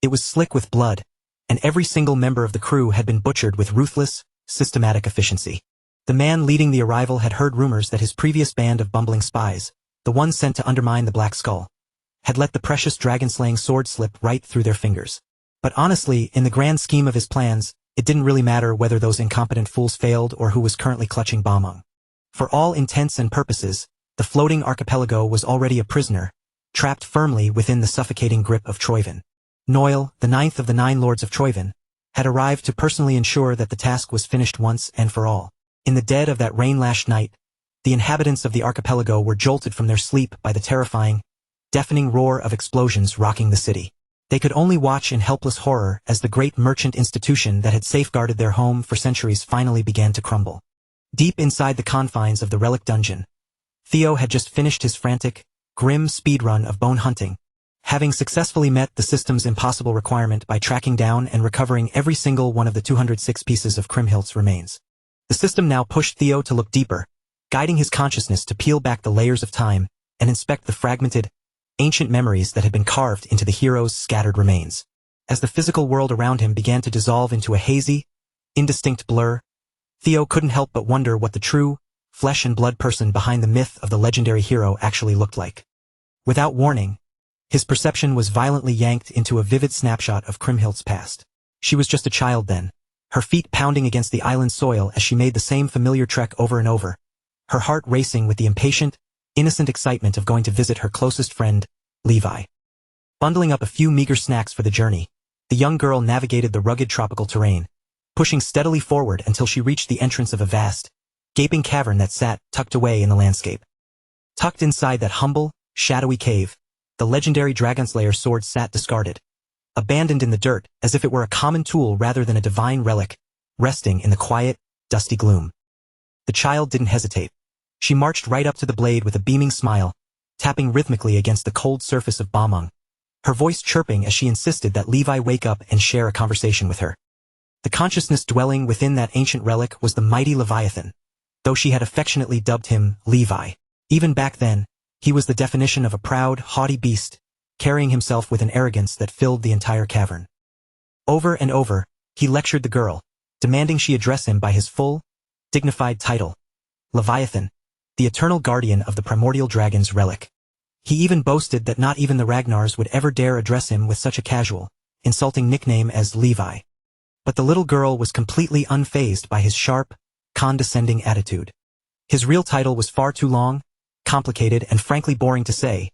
It was slick with blood, and every single member of the crew had been butchered with ruthless, systematic efficiency. The man leading the arrival had heard rumors that his previous band of bumbling spies, the ones sent to undermine the Black Skull, had let the precious dragon-slaying sword slip right through their fingers. But honestly, in the grand scheme of his plans, it didn't really matter whether those incompetent fools failed or who was currently clutching Bamung. For all intents and purposes, the floating archipelago was already a prisoner, trapped firmly within the suffocating grip of Troyvin. Noyle, the ninth of the 9 lords of Troyvin, had arrived to personally ensure that the task was finished once and for all. In the dead of that rain-lashed night, the inhabitants of the archipelago were jolted from their sleep by the terrifying, deafening roar of explosions rocking the city. They could only watch in helpless horror as the great merchant institution that had safeguarded their home for centuries finally began to crumble. Deep inside the confines of the relic dungeon, Theo had just finished his frantic, grim speedrun of bone hunting, having successfully met the system's impossible requirement by tracking down and recovering every single one of the 206 pieces of Kriemhildt's remains. The system now pushed Theo to look deeper, guiding his consciousness to peel back the layers of time and inspect the fragmented, ancient memories that had been carved into the hero's scattered remains. As the physical world around him began to dissolve into a hazy, indistinct blur, Theo couldn't help but wonder what the true, flesh and blood person behind the myth of the legendary hero actually looked like. Without warning, his perception was violently yanked into a vivid snapshot of Kriemhildt's past. She was just a child then, her feet pounding against the island soil as she made the same familiar trek over and over, her heart racing with the impatient, innocent excitement of going to visit her closest friend, Levi. Bundling up a few meager snacks for the journey, the young girl navigated the rugged tropical terrain, pushing steadily forward until she reached the entrance of a vast, gaping cavern that sat tucked away in the landscape. Tucked inside that humble, shadowy cave, the legendary Dragonslayer sword sat discarded, abandoned in the dirt as if it were a common tool rather than a divine relic, resting in the quiet, dusty gloom. The child didn't hesitate. She marched right up to the blade with a beaming smile, tapping rhythmically against the cold surface of Bamung, her voice chirping as she insisted that Levi wake up and share a conversation with her. The consciousness dwelling within that ancient relic was the mighty Leviathan, though she had affectionately dubbed him Levi. Even back then, he was the definition of a proud, haughty beast, carrying himself with an arrogance that filled the entire cavern. Over and over, he lectured the girl, demanding she address him by his full, dignified title, Leviathan, the eternal guardian of the primordial dragon's relic. He even boasted that not even the Ragnars would ever dare address him with such a casual, insulting nickname as Levi. But the little girl was completely unfazed by his sharp, condescending attitude. His real title was far too long, complicated, and frankly boring to say.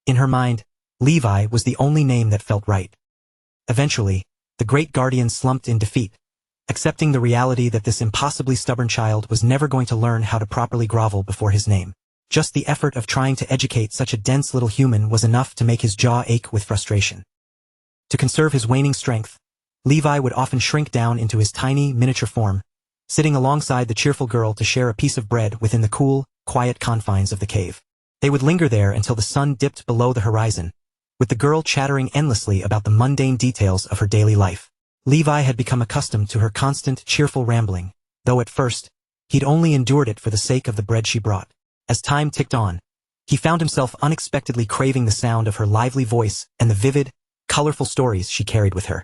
In her mind, Levi was the only name that felt right. Eventually, the great guardian slumped in defeat, accepting the reality that this impossibly stubborn child was never going to learn how to properly grovel before his name. Just the effort of trying to educate such a dense little human was enough to make his jaw ache with frustration. To conserve his waning strength, Levi would often shrink down into his tiny, miniature form, sitting alongside the cheerful girl to share a piece of bread within the cool, quiet confines of the cave. They would linger there until the sun dipped below the horizon, with the girl chattering endlessly about the mundane details of her daily life. Levi had become accustomed to her constant, cheerful rambling, though at first, He'd only endured it for the sake of the bread she brought. As time ticked on, he found himself unexpectedly craving the sound of her lively voice and the vivid, colorful stories she carried with her.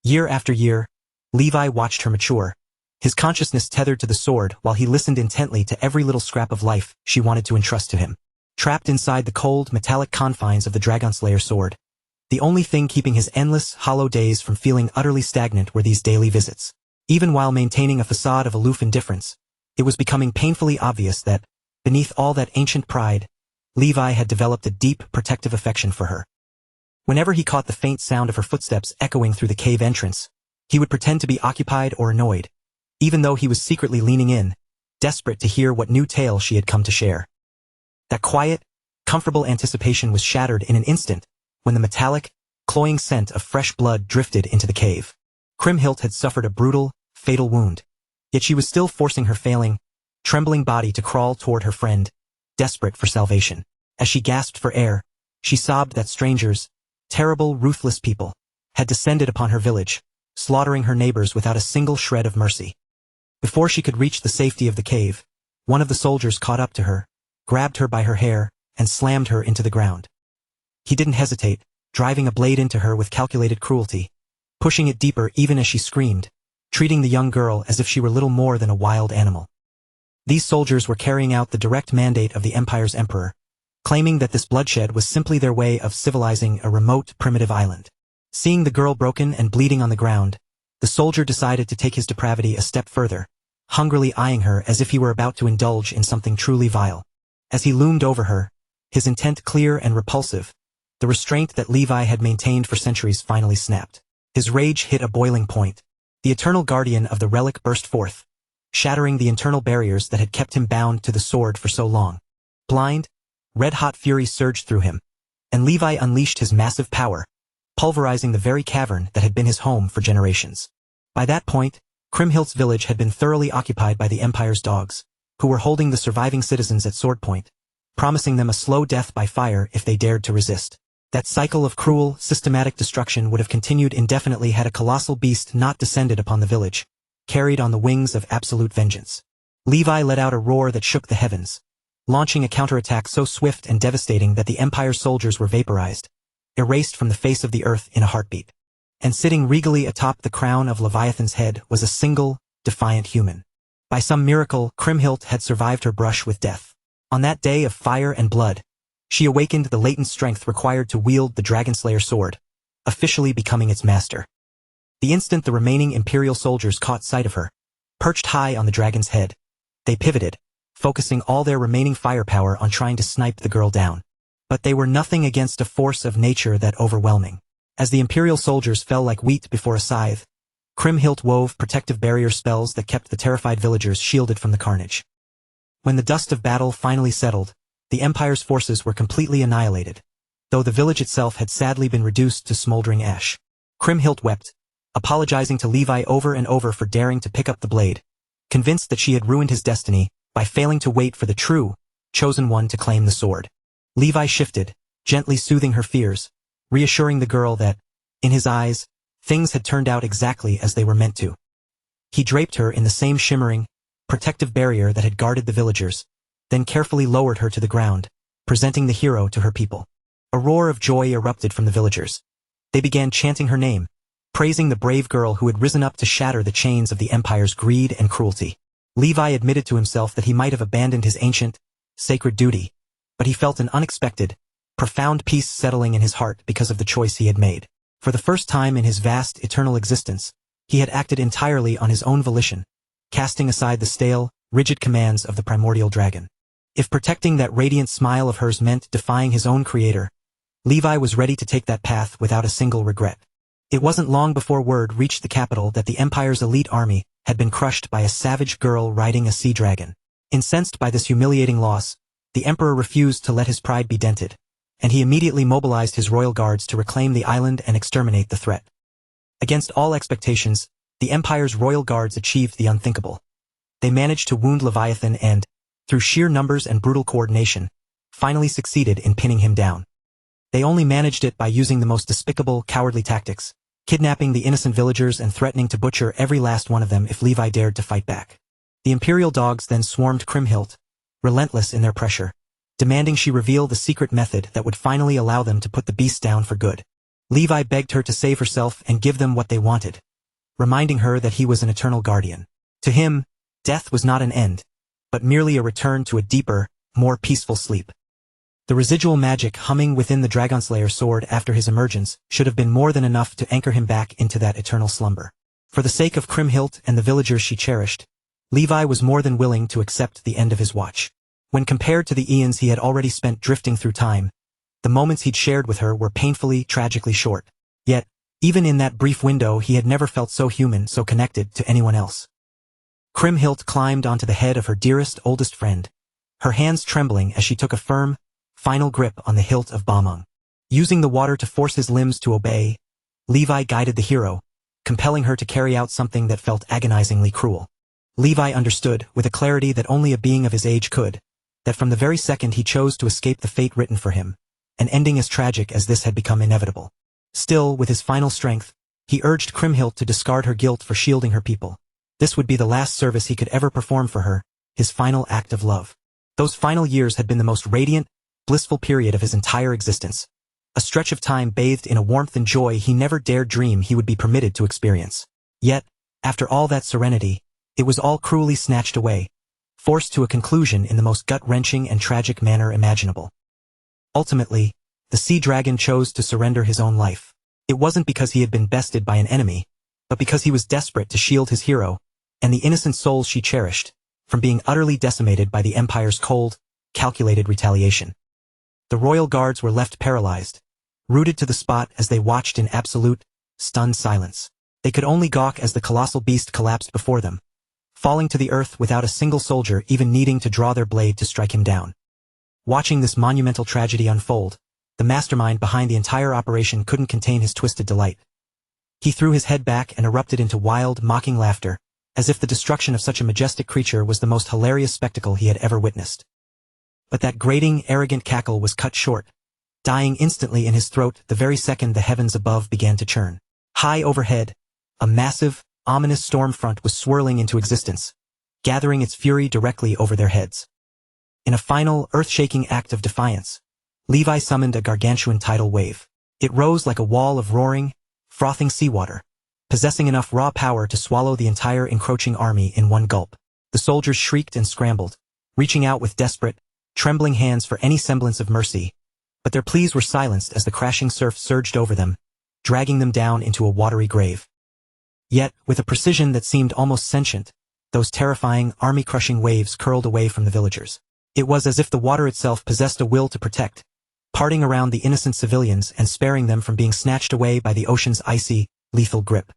Year after year, Levi watched her mature, his consciousness tethered to the sword while he listened intently to every little scrap of life she wanted to entrust to him. Trapped inside the cold, metallic confines of the Dragonslayer sword, the only thing keeping his endless, hollow days from feeling utterly stagnant were these daily visits. Even while maintaining a facade of aloof indifference, it was becoming painfully obvious that, beneath all that ancient pride, Levi had developed a deep, protective affection for her. Whenever he caught the faint sound of her footsteps echoing through the cave entrance, he would pretend to be occupied or annoyed, even though he was secretly leaning in, desperate to hear what new tale she had come to share. That quiet, comfortable anticipation was shattered in an instant when the metallic, cloying scent of fresh blood drifted into the cave. Kriemhild had suffered a brutal, fatal wound, yet she was still forcing her failing, trembling body to crawl toward her friend, desperate for salvation. As she gasped for air, she sobbed that strangers, terrible, ruthless people, had descended upon her village, slaughtering her neighbors without a single shred of mercy. Before she could reach the safety of the cave, one of the soldiers caught up to her, grabbed her by her hair, and slammed her into the ground. He didn't hesitate, driving a blade into her with calculated cruelty, pushing it deeper even as she screamed, treating the young girl as if she were little more than a wild animal. These soldiers were carrying out the direct mandate of the Empire's emperor, claiming that this bloodshed was simply their way of civilizing a remote, primitive island. Seeing the girl broken and bleeding on the ground, the soldier decided to take his depravity a step further, hungrily eyeing her as if he were about to indulge in something truly vile. As he loomed over her, his intent clear and repulsive, the restraint that Levi had maintained for centuries finally snapped. His rage hit a boiling point. The eternal guardian of the relic burst forth, shattering the internal barriers that had kept him bound to the sword for so long. Blind, red-hot fury surged through him, and Levi unleashed his massive power, pulverizing the very cavern that had been his home for generations. By that point, Kriemhild's village had been thoroughly occupied by the Empire's dogs, who were holding the surviving citizens at sword point, promising them a slow death by fire if they dared to resist. That cycle of cruel, systematic destruction would have continued indefinitely had a colossal beast not descended upon the village, carried on the wings of absolute vengeance. Levi let out a roar that shook the heavens, launching a counterattack so swift and devastating that the Empire's soldiers were vaporized, erased from the face of the earth in a heartbeat. And sitting regally atop the crown of Leviathan's head was a single, defiant human. By some miracle, Kriemhild had survived her brush with death. On that day of fire and blood, she awakened the latent strength required to wield the Dragonslayer sword, officially becoming its master. The instant the remaining Imperial soldiers caught sight of her, perched high on the dragon's head, they pivoted, focusing all their remaining firepower on trying to snipe the girl down. But they were nothing against a force of nature that overwhelming. As the Imperial soldiers fell like wheat before a scythe, Kriemhild wove protective barrier spells that kept the terrified villagers shielded from the carnage. When the dust of battle finally settled, the Empire's forces were completely annihilated, though the village itself had sadly been reduced to smoldering ash. Kriemhild wept, apologizing to Levi over and over for daring to pick up the blade, convinced that she had ruined his destiny by failing to wait for the true, chosen one to claim the sword. Levi shifted, gently soothing her fears, reassuring the girl that, in his eyes, things had turned out exactly as they were meant to. He draped her in the same shimmering, protective barrier that had guarded the villagers, then carefully lowered her to the ground, presenting the hero to her people. A roar of joy erupted from the villagers. They began chanting her name, praising the brave girl who had risen up to shatter the chains of the Empire's greed and cruelty. Levi admitted to himself that he might have abandoned his ancient, sacred duty, but he felt an unexpected, profound peace settling in his heart because of the choice he had made. For the first time in his vast, eternal existence, he had acted entirely on his own volition, casting aside the stale, rigid commands of the primordial dragon. If protecting that radiant smile of hers meant defying his own creator, Levi was ready to take that path without a single regret. It wasn't long before word reached the capital that the Empire's elite army had been crushed by a savage girl riding a sea dragon. Incensed by this humiliating loss, the emperor refused to let his pride be dented, and he immediately mobilized his royal guards to reclaim the island and exterminate the threat. Against all expectations, the Empire's royal guards achieved the unthinkable. They managed to wound Leviathan and, through sheer numbers and brutal coordination, finally succeeded in pinning him down. They only managed it by using the most despicable, cowardly tactics, kidnapping the innocent villagers and threatening to butcher every last one of them if Levi dared to fight back. The Imperial dogs then swarmed Kriemhild, relentless in their pressure, demanding she reveal the secret method that would finally allow them to put the beast down for good. Levi begged her to save herself and give them what they wanted, reminding her that he was an eternal guardian. To him, death was not an end, but merely a return to a deeper, more peaceful sleep. The residual magic humming within the Dragonslayer sword after his emergence should have been more than enough to anchor him back into that eternal slumber. For the sake of Kriemhild and the villagers she cherished, Levi was more than willing to accept the end of his watch. When compared to the eons he had already spent drifting through time, the moments he'd shared with her were painfully, tragically short. Yet, even in that brief window he had never felt so human, so connected to anyone else. Kriemhild climbed onto the head of her dearest, oldest friend, her hands trembling as she took a firm, final grip on the hilt of Bamung. Using the water to force his limbs to obey, Levi guided the hero, compelling her to carry out something that felt agonizingly cruel. Levi understood, with a clarity that only a being of his age could, that from the very second he chose to escape the fate written for him, an ending as tragic as this had become inevitable. Still, with his final strength, he urged Kriemhild to discard her guilt for shielding her people. This would be the last service he could ever perform for her, his final act of love. Those final years had been the most radiant, blissful period of his entire existence, a stretch of time bathed in a warmth and joy he never dared dream he would be permitted to experience. Yet, after all that serenity, it was all cruelly snatched away, forced to a conclusion in the most gut-wrenching and tragic manner imaginable. Ultimately, the sea dragon chose to surrender his own life. It wasn't because he had been bested by an enemy, but because he was desperate to shield his hero, and the innocent souls she cherished, from being utterly decimated by the Empire's cold, calculated retaliation. The royal guards were left paralyzed, rooted to the spot as they watched in absolute, stunned silence. They could only gawk as the colossal beast collapsed before them, falling to the earth without a single soldier even needing to draw their blade to strike him down. Watching this monumental tragedy unfold, the mastermind behind the entire operation couldn't contain his twisted delight. He threw his head back and erupted into wild, mocking laughter, as if the destruction of such a majestic creature was the most hilarious spectacle he had ever witnessed. But that grating, arrogant cackle was cut short, dying instantly in his throat the very second the heavens above began to churn. High overhead, a massive, ominous storm front was swirling into existence, gathering its fury directly over their heads. In a final, earth-shaking act of defiance, Levi summoned a gargantuan tidal wave. It rose like a wall of roaring, frothing seawater, possessing enough raw power to swallow the entire encroaching army in one gulp. The soldiers shrieked and scrambled, reaching out with desperate, trembling hands for any semblance of mercy, but their pleas were silenced as the crashing surf surged over them, dragging them down into a watery grave. Yet, with a precision that seemed almost sentient, those terrifying, army-crushing waves curled away from the villagers. It was as if the water itself possessed a will to protect, parting around the innocent civilians and sparing them from being snatched away by the ocean's icy, lethal grip.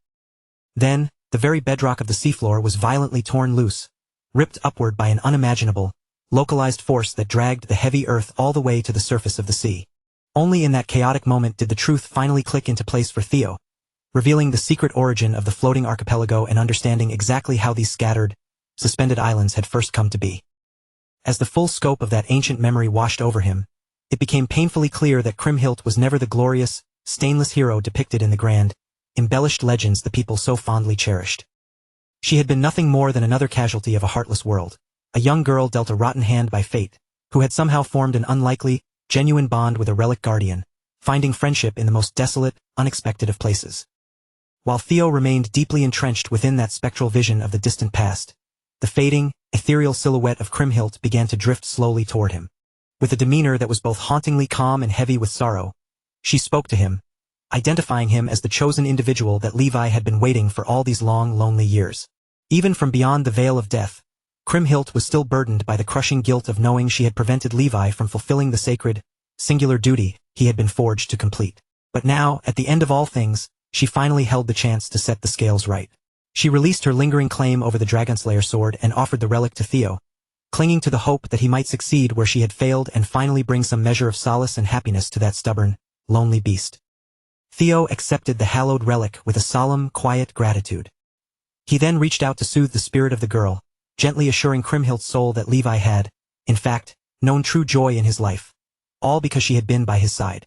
Then, the very bedrock of the seafloor was violently torn loose, ripped upward by an unimaginable, localized force that dragged the heavy earth all the way to the surface of the sea. Only in that chaotic moment did the truth finally click into place for Theo, revealing the secret origin of the floating archipelago and understanding exactly how these scattered, suspended islands had first come to be. As the full scope of that ancient memory washed over him, it became painfully clear that Kriemhild was never the glorious, stainless hero depicted in the grand, embellished legends the people so fondly cherished. She had been nothing more than another casualty of a heartless world, a young girl dealt a rotten hand by fate, who had somehow formed an unlikely, genuine bond with a relic guardian, finding friendship in the most desolate, unexpected of places. While Theo remained deeply entrenched within that spectral vision of the distant past, the fading, ethereal silhouette of Kriemhild began to drift slowly toward him. With a demeanor that was both hauntingly calm and heavy with sorrow, she spoke to him, identifying him as the chosen individual that Levi had been waiting for all these long, lonely years. Even from beyond the veil of death, Kriemhild was still burdened by the crushing guilt of knowing she had prevented Levi from fulfilling the sacred, singular duty he had been forged to complete. But now, at the end of all things, she finally held the chance to set the scales right. She released her lingering claim over the Dragonslayer sword and offered the relic to Theo, clinging to the hope that he might succeed where she had failed and finally bring some measure of solace and happiness to that stubborn, lonely beast. Theo accepted the hallowed relic with a solemn, quiet gratitude. He then reached out to soothe the spirit of the girl, gently assuring Kriemhild's soul that Levi had, in fact, known true joy in his life, all because she had been by his side.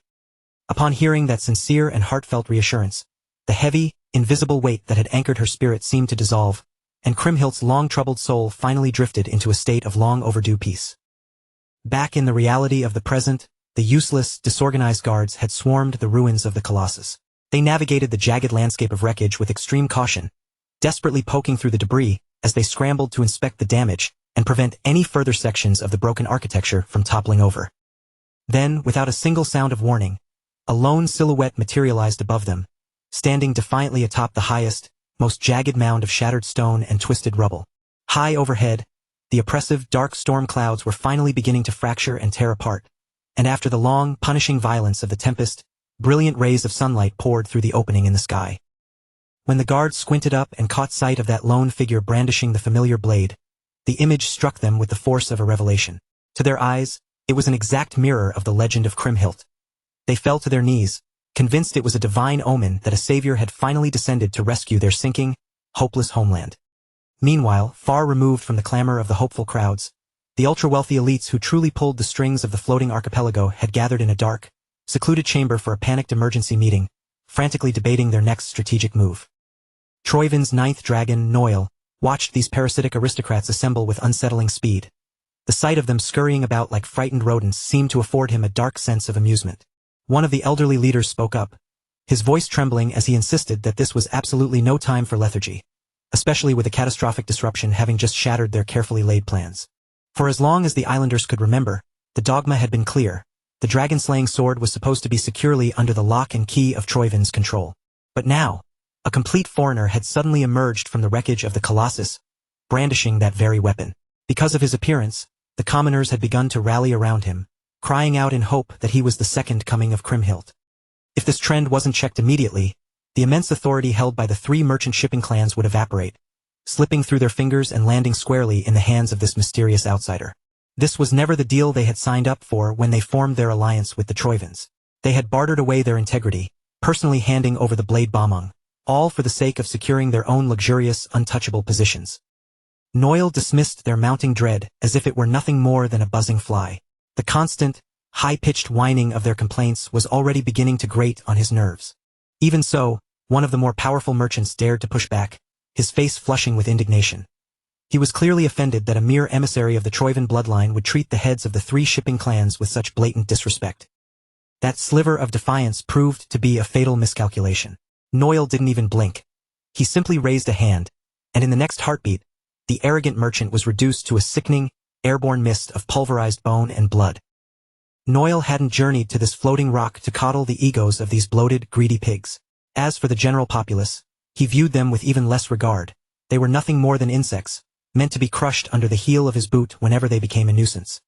Upon hearing that sincere and heartfelt reassurance, the heavy, invisible weight that had anchored her spirit seemed to dissolve, and Kriemhildt's long-troubled soul finally drifted into a state of long-overdue peace. Back in the reality of the present, the useless, disorganized guards had swarmed the ruins of the Colossus. They navigated the jagged landscape of wreckage with extreme caution, desperately poking through the debris as they scrambled to inspect the damage and prevent any further sections of the broken architecture from toppling over. Then, without a single sound of warning, a lone silhouette materialized above them, standing defiantly atop the highest, most jagged mound of shattered stone and twisted rubble. High overhead, the oppressive, dark storm clouds were finally beginning to fracture and tear apart, and after the long, punishing violence of the tempest, brilliant rays of sunlight poured through the opening in the sky. When the guards squinted up and caught sight of that lone figure brandishing the familiar blade, the image struck them with the force of a revelation. To their eyes, it was an exact mirror of the legend of Kriemhild. They fell to their knees, convinced it was a divine omen that a savior had finally descended to rescue their sinking, hopeless homeland. Meanwhile, far removed from the clamor of the hopeful crowds, the ultra-wealthy elites who truly pulled the strings of the floating archipelago had gathered in a dark, secluded chamber for a panicked emergency meeting, frantically debating their next strategic move. Troivin's ninth dragon, Noil, watched these parasitic aristocrats assemble with unsettling speed. The sight of them scurrying about like frightened rodents seemed to afford him a dark sense of amusement. One of the elderly leaders spoke up, his voice trembling as he insisted that this was absolutely no time for lethargy, especially with a catastrophic disruption having just shattered their carefully laid plans. For as long as the islanders could remember, the dogma had been clear. The dragon-slaying sword was supposed to be securely under the lock and key of Troivin's control. But now, a complete foreigner had suddenly emerged from the wreckage of the Colossus, brandishing that very weapon. Because of his appearance, the commoners had begun to rally around him, crying out in hope that he was the second coming of Kriemhild. If this trend wasn't checked immediately, the immense authority held by the three merchant shipping clans would evaporate, slipping through their fingers and landing squarely in the hands of this mysterious outsider. This was never the deal they had signed up for when they formed their alliance with the Troivins. They had bartered away their integrity, personally handing over the blade Bomung, all for the sake of securing their own luxurious, untouchable positions. Noil dismissed their mounting dread as if it were nothing more than a buzzing fly. The constant, high-pitched whining of their complaints was already beginning to grate on his nerves. Even so, one of the more powerful merchants dared to push back, his face flushing with indignation. He was clearly offended that a mere emissary of the Troivin bloodline would treat the heads of the three shipping clans with such blatant disrespect. That sliver of defiance proved to be a fatal miscalculation. Noil didn't even blink. He simply raised a hand, and in the next heartbeat, the arrogant merchant was reduced to a sickening, airborne mist of pulverized bone and blood. Noil hadn't journeyed to this floating rock to coddle the egos of these bloated, greedy pigs. As for the general populace, he viewed them with even less regard. They were nothing more than insects, meant to be crushed under the heel of his boot whenever they became a nuisance.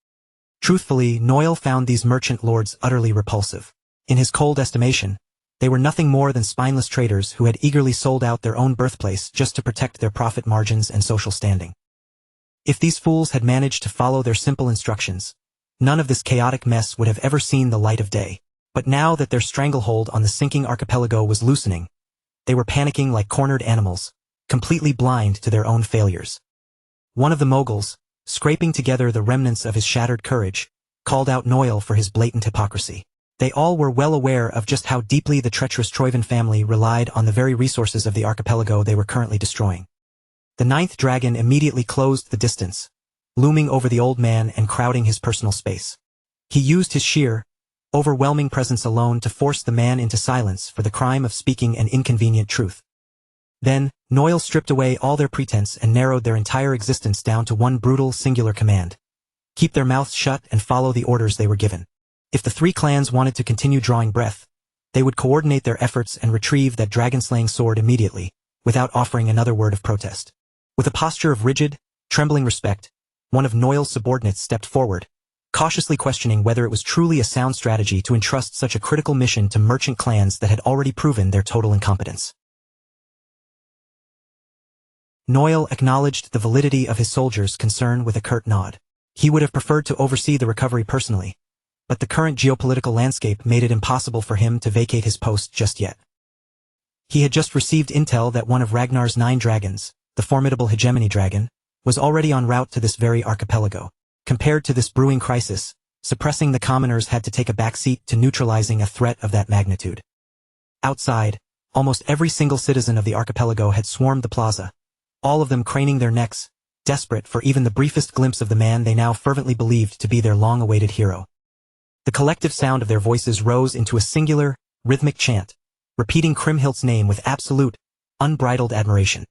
Truthfully, Noil found these merchant lords utterly repulsive. In his cold estimation, they were nothing more than spineless traders who had eagerly sold out their own birthplace just to protect their profit margins and social standing. If these fools had managed to follow their simple instructions, none of this chaotic mess would have ever seen the light of day. But now that their stranglehold on the sinking archipelago was loosening, they were panicking like cornered animals, completely blind to their own failures. One of the moguls, scraping together the remnants of his shattered courage, called out Noil for his blatant hypocrisy. They all were well aware of just how deeply the treacherous Troivin family relied on the very resources of the archipelago they were currently destroying. The ninth dragon immediately closed the distance, looming over the old man and crowding his personal space. He used his sheer, overwhelming presence alone to force the man into silence for the crime of speaking an inconvenient truth. Then, Noil stripped away all their pretense and narrowed their entire existence down to one brutal, singular command: keep their mouths shut and follow the orders they were given. If the three clans wanted to continue drawing breath, they would coordinate their efforts and retrieve that dragon-slaying sword immediately, without offering another word of protest. With a posture of rigid, trembling respect, one of Noil's subordinates stepped forward, cautiously questioning whether it was truly a sound strategy to entrust such a critical mission to merchant clans that had already proven their total incompetence. Noil acknowledged the validity of his soldiers' concern with a curt nod. He would have preferred to oversee the recovery personally, but the current geopolitical landscape made it impossible for him to vacate his post just yet. He had just received intel that one of Ragnar's 9 dragons, the formidable hegemony dragon, was already en route to this very archipelago. Compared to this brewing crisis, suppressing the commoners had to take a backseat to neutralizing a threat of that magnitude. Outside, almost every single citizen of the archipelago had swarmed the plaza, all of them craning their necks, desperate for even the briefest glimpse of the man they now fervently believed to be their long-awaited hero. The collective sound of their voices rose into a singular, rhythmic chant, repeating Kriemhildt's name with absolute, unbridled admiration.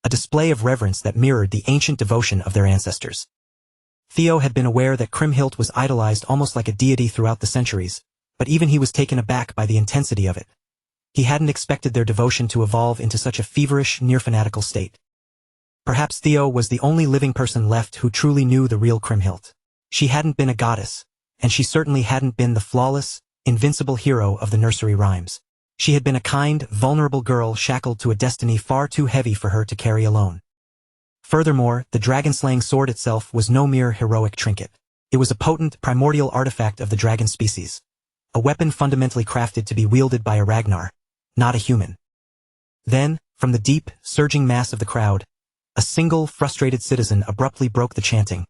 A display of reverence that mirrored the ancient devotion of their ancestors. Theo had been aware that Kriemhild was idolized almost like a deity throughout the centuries, but even he was taken aback by the intensity of it. He hadn't expected their devotion to evolve into such a feverish, near-fanatical state. Perhaps Theo was the only living person left who truly knew the real Kriemhild. She hadn't been a goddess, and she certainly hadn't been the flawless, invincible hero of the nursery rhymes. She had been a kind, vulnerable girl shackled to a destiny far too heavy for her to carry alone. Furthermore, the dragon-slaying sword itself was no mere heroic trinket. It was a potent, primordial artifact of the dragon species. A weapon fundamentally crafted to be wielded by a Ragnar, not a human. Then, from the deep, surging mass of the crowd, a single, frustrated citizen abruptly broke the chanting,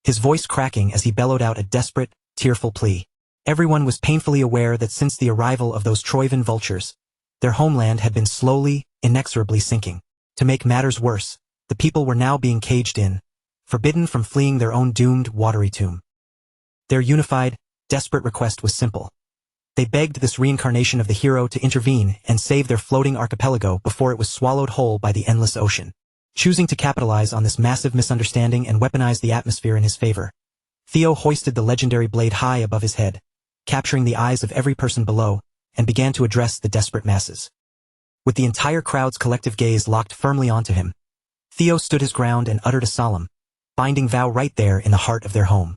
his voice cracking as he bellowed out a desperate, tearful plea. Everyone was painfully aware that since the arrival of those Troivan vultures, their homeland had been slowly, inexorably sinking. To make matters worse, the people were now being caged in, forbidden from fleeing their own doomed, watery tomb. Their unified, desperate request was simple. They begged this reincarnation of the hero to intervene and save their floating archipelago before it was swallowed whole by the endless ocean. Choosing to capitalize on this massive misunderstanding and weaponize the atmosphere in his favor, Theo hoisted the legendary blade high above his head, capturing the eyes of every person below, and began to address the desperate masses. With the entire crowd's collective gaze locked firmly onto him, Theo stood his ground and uttered a solemn, binding vow right there in the heart of their home.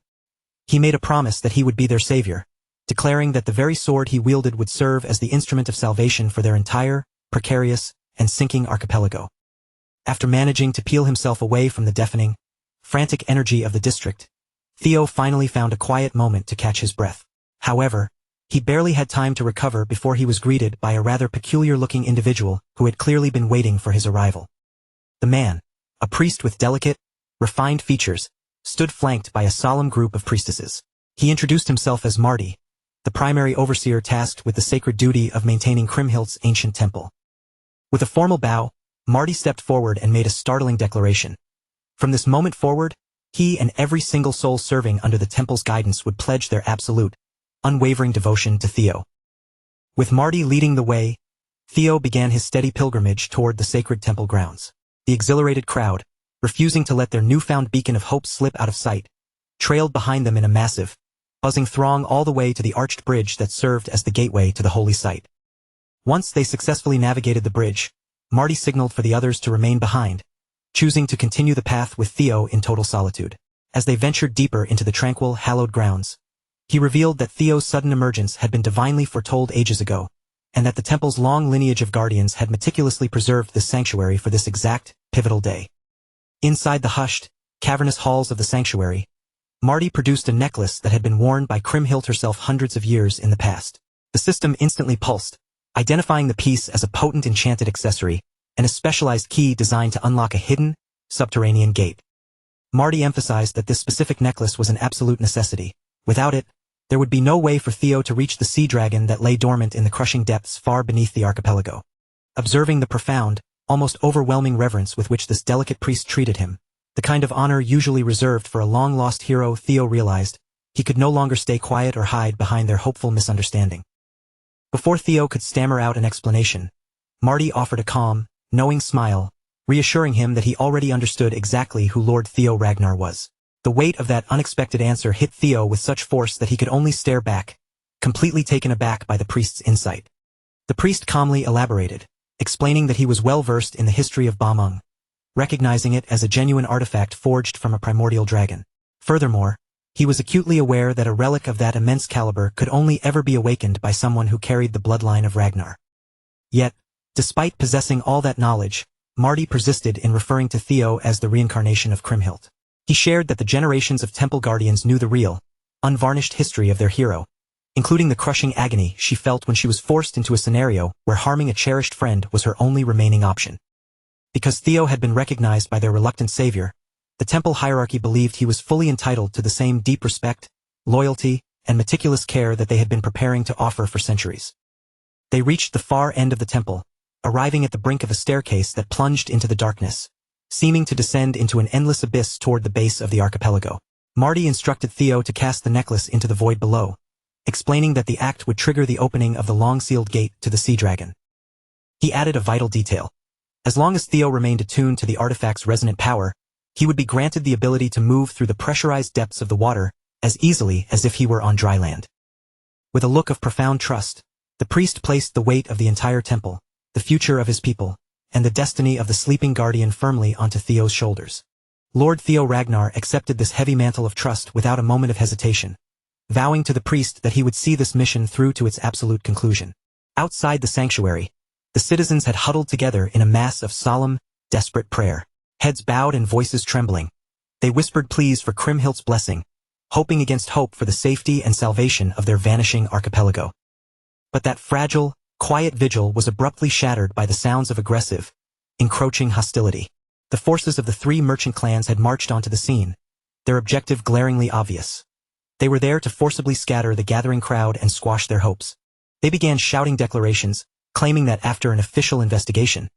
He made a promise that he would be their savior, declaring that the very sword he wielded would serve as the instrument of salvation for their entire, precarious, and sinking archipelago. After managing to peel himself away from the deafening, frantic energy of the district, Theo finally found a quiet moment to catch his breath. However, he barely had time to recover before he was greeted by a rather peculiar-looking individual who had clearly been waiting for his arrival. The man, a priest with delicate, refined features, stood flanked by a solemn group of priestesses. He introduced himself as Marty, the primary overseer tasked with the sacred duty of maintaining Kriemhildt's ancient temple. With a formal bow, Marty stepped forward and made a startling declaration. From this moment forward, he and every single soul serving under the temple's guidance would pledge their absolute, unwavering devotion to Theo. With Marty leading the way, Theo began his steady pilgrimage toward the sacred temple grounds. The exhilarated crowd, refusing to let their newfound beacon of hope slip out of sight, trailed behind them in a massive, buzzing throng all the way to the arched bridge that served as the gateway to the holy site. Once they successfully navigated the bridge, Marty signaled for the others to remain behind, choosing to continue the path with Theo in total solitude. As they ventured deeper into the tranquil, hallowed grounds, he revealed that Theo's sudden emergence had been divinely foretold ages ago, and that the temple's long lineage of guardians had meticulously preserved this sanctuary for this exact, pivotal day. Inside the hushed, cavernous halls of the sanctuary, Marty produced a necklace that had been worn by Kriemhild herself hundreds of years in the past. The system instantly pulsed, identifying the piece as a potent enchanted accessory, and a specialized key designed to unlock a hidden, subterranean gate. Marty emphasized that this specific necklace was an absolute necessity. Without it, there would be no way for Theo to reach the sea dragon that lay dormant in the crushing depths far beneath the archipelago. Observing the profound, almost overwhelming reverence with which this delicate priest treated him, the kind of honor usually reserved for a long-lost hero, Theo realized he could no longer stay quiet or hide behind their hopeful misunderstanding. Before Theo could stammer out an explanation, Marty offered a calm, knowing smile, reassuring him that he already understood exactly who Lord Theo Ragnar was. The weight of that unexpected answer hit Theo with such force that he could only stare back, completely taken aback by the priest's insight. The priest calmly elaborated, explaining that he was well-versed in the history of Ba-Mung, recognizing it as a genuine artifact forged from a primordial dragon. Furthermore, he was acutely aware that a relic of that immense caliber could only ever be awakened by someone who carried the bloodline of Ragnar. Yet, despite possessing all that knowledge, Marty persisted in referring to Theo as the reincarnation of Kriemhild. He shared that the generations of temple guardians knew the real, unvarnished history of their hero, including the crushing agony she felt when she was forced into a scenario where harming a cherished friend was her only remaining option. Because Theo had been recognized by their reluctant savior, the temple hierarchy believed he was fully entitled to the same deep respect, loyalty, and meticulous care that they had been preparing to offer for centuries. They reached the far end of the temple, arriving at the brink of a staircase that plunged into the darkness. seeming to descend into an endless abyss toward the base of the archipelago. Marty instructed Theo to cast the necklace into the void below, explaining that the act would trigger the opening of the long-sealed gate to the sea dragon. He added a vital detail. As long as Theo remained attuned to the artifact's resonant power, he would be granted the ability to move through the pressurized depths of the water as easily as if he were on dry land. With a look of profound trust, the priest placed the weight of the entire temple, the future of his people, and the destiny of the sleeping guardian firmly onto Theo's shoulders. Lord Theo Ragnar accepted this heavy mantle of trust without a moment of hesitation, vowing to the priest that he would see this mission through to its absolute conclusion. Outside the sanctuary, the citizens had huddled together in a mass of solemn, desperate prayer. Heads bowed and voices trembling, they whispered pleas for Kriemhildt's blessing, hoping against hope for the safety and salvation of their vanishing archipelago. But that fragile, quiet vigil was abruptly shattered by the sounds of aggressive, encroaching hostility. The forces of the three merchant clans had marched onto the scene, their objective glaringly obvious. They were there to forcibly scatter the gathering crowd and squash their hopes. They began shouting declarations, claiming that after an official investigation,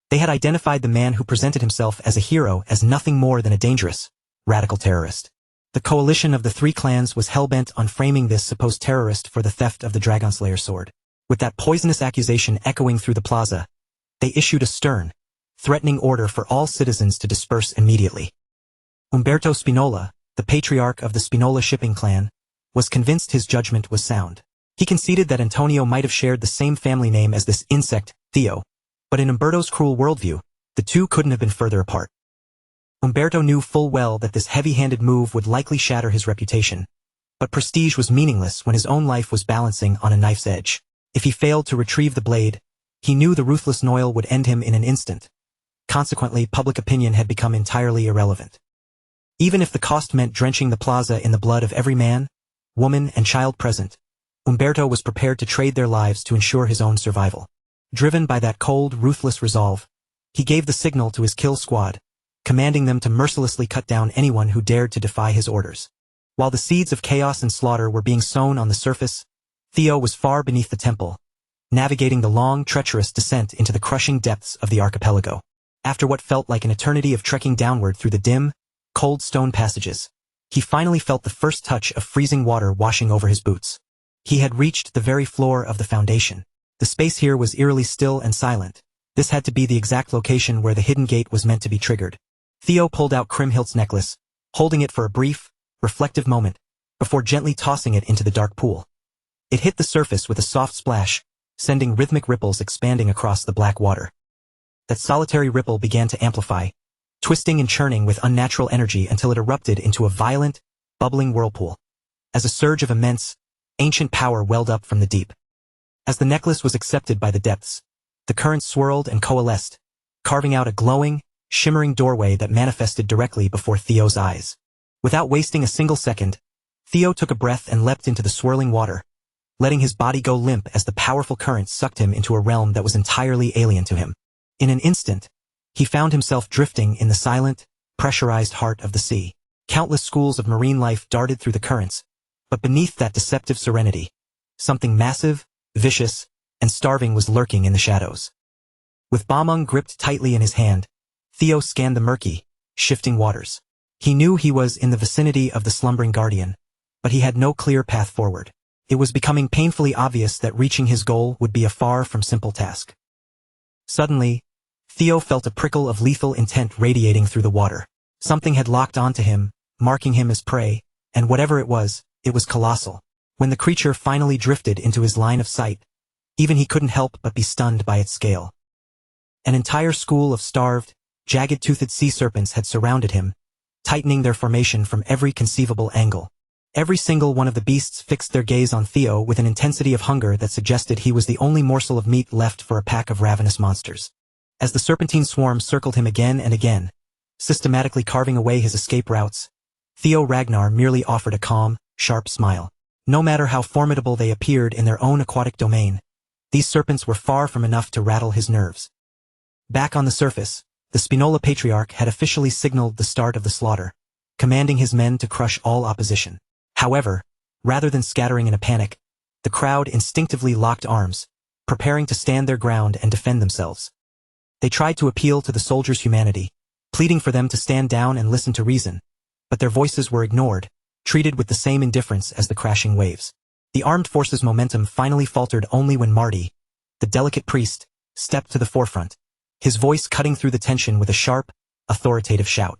they had identified the man who presented himself as a hero as nothing more than a dangerous, radical terrorist. The coalition of the three clans was hell-bent on framing this supposed terrorist for the theft of the Dragonslayer sword. With that poisonous accusation echoing through the plaza, they issued a stern, threatening order for all citizens to disperse immediately. Umberto Spinola, the patriarch of the Spinola shipping clan, was convinced his judgment was sound. He conceded that Antonio might have shared the same family name as this insect, Theo, but in Umberto's cruel worldview, the two couldn't have been further apart. Umberto knew full well that this heavy-handed move would likely shatter his reputation, but prestige was meaningless when his own life was balancing on a knife's edge. If he failed to retrieve the blade, he knew the ruthless Noil would end him in an instant. Consequently, public opinion had become entirely irrelevant. Even if the cost meant drenching the plaza in the blood of every man, woman, and child present, Umberto was prepared to trade their lives to ensure his own survival. Driven by that cold, ruthless resolve, he gave the signal to his kill squad, commanding them to mercilessly cut down anyone who dared to defy his orders. While the seeds of chaos and slaughter were being sown on the surface, Theo was far beneath the temple, navigating the long, treacherous descent into the crushing depths of the archipelago. After what felt like an eternity of trekking downward through the dim, cold stone passages, he finally felt the first touch of freezing water washing over his boots. He had reached the very floor of the foundation. The space here was eerily still and silent. This had to be the exact location where the hidden gate was meant to be triggered. Theo pulled out Kriemhildt's necklace, holding it for a brief, reflective moment, before gently tossing it into the dark pool. It hit the surface with a soft splash, sending rhythmic ripples expanding across the black water. That solitary ripple began to amplify, twisting and churning with unnatural energy until it erupted into a violent, bubbling whirlpool. As a surge of immense, ancient power welled up from the deep. As the necklace was accepted by the depths, the current swirled and coalesced, carving out a glowing, shimmering doorway that manifested directly before Theo's eyes. Without wasting a single second, Theo took a breath and leapt into the swirling water, letting his body go limp as the powerful current sucked him into a realm that was entirely alien to him. In an instant, he found himself drifting in the silent, pressurized heart of the sea. Countless schools of marine life darted through the currents, but beneath that deceptive serenity, something massive, vicious, and starving was lurking in the shadows. With Bamung gripped tightly in his hand, Theo scanned the murky, shifting waters. He knew he was in the vicinity of the slumbering guardian, but he had no clear path forward. It was becoming painfully obvious that reaching his goal would be a far from simple task. Suddenly, Theo felt a prickle of lethal intent radiating through the water. Something had locked onto him, marking him as prey, and whatever it was colossal. When the creature finally drifted into his line of sight, even he couldn't help but be stunned by its scale. An entire school of starved, jagged-toothed sea serpents had surrounded him, tightening their formation from every conceivable angle. Every single one of the beasts fixed their gaze on Theo with an intensity of hunger that suggested he was the only morsel of meat left for a pack of ravenous monsters. As the serpentine swarm circled him again and again, systematically carving away his escape routes, Theo Ragnar merely offered a calm, sharp smile. No matter how formidable they appeared in their own aquatic domain, these serpents were far from enough to rattle his nerves. Back on the surface, the Spinola Patriarch had officially signaled the start of the slaughter, commanding his men to crush all opposition. However, rather than scattering in a panic, the crowd instinctively locked arms, preparing to stand their ground and defend themselves. They tried to appeal to the soldiers' humanity, pleading for them to stand down and listen to reason. But their voices were ignored, treated with the same indifference as the crashing waves. The armed forces' momentum finally faltered only when Marty, the delicate priest, stepped to the forefront, his voice cutting through the tension with a sharp, authoritative shout.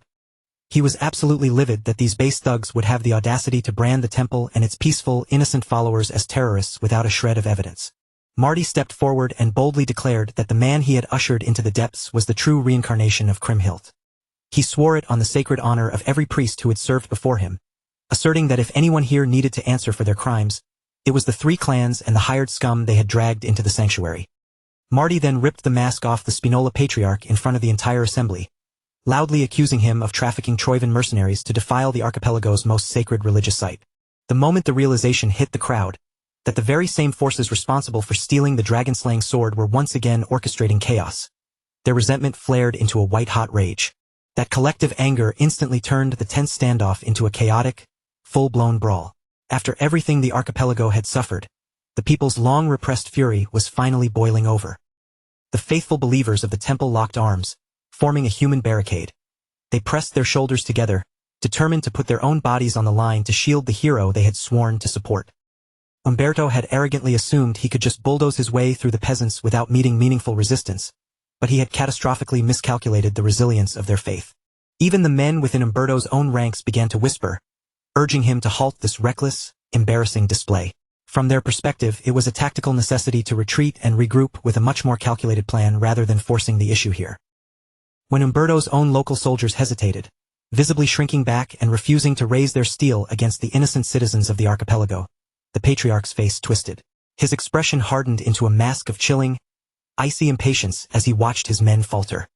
He was absolutely livid that these base thugs would have the audacity to brand the temple and its peaceful, innocent followers as terrorists without a shred of evidence. Marty stepped forward and boldly declared that the man he had ushered into the depths was the true reincarnation of Kriemhild. He swore it on the sacred honor of every priest who had served before him, asserting that if anyone here needed to answer for their crimes, it was the 3 clans and the hired scum they had dragged into the sanctuary. Marty then ripped the mask off the Spinola patriarch in front of the entire assembly, loudly accusing him of trafficking Troivan mercenaries to defile the archipelago's most sacred religious site. The moment the realization hit the crowd, that the very same forces responsible for stealing the dragon-slaying sword were once again orchestrating chaos, their resentment flared into a white-hot rage. That collective anger instantly turned the tense standoff into a chaotic, full-blown brawl. After everything the archipelago had suffered, the people's long-repressed fury was finally boiling over. The faithful believers of the temple locked arms, forming a human barricade. They pressed their shoulders together, determined to put their own bodies on the line to shield the hero they had sworn to support. Umberto had arrogantly assumed he could just bulldoze his way through the peasants without meeting meaningful resistance, but he had catastrophically miscalculated the resilience of their faith. Even the men within Umberto's own ranks began to whisper, urging him to halt this reckless, embarrassing display. From their perspective, it was a tactical necessity to retreat and regroup with a much more calculated plan rather than forcing the issue here. When Umberto's own local soldiers hesitated, visibly shrinking back and refusing to raise their steel against the innocent citizens of the archipelago, the patriarch's face twisted. His expression hardened into a mask of chilling, icy impatience as he watched his men falter.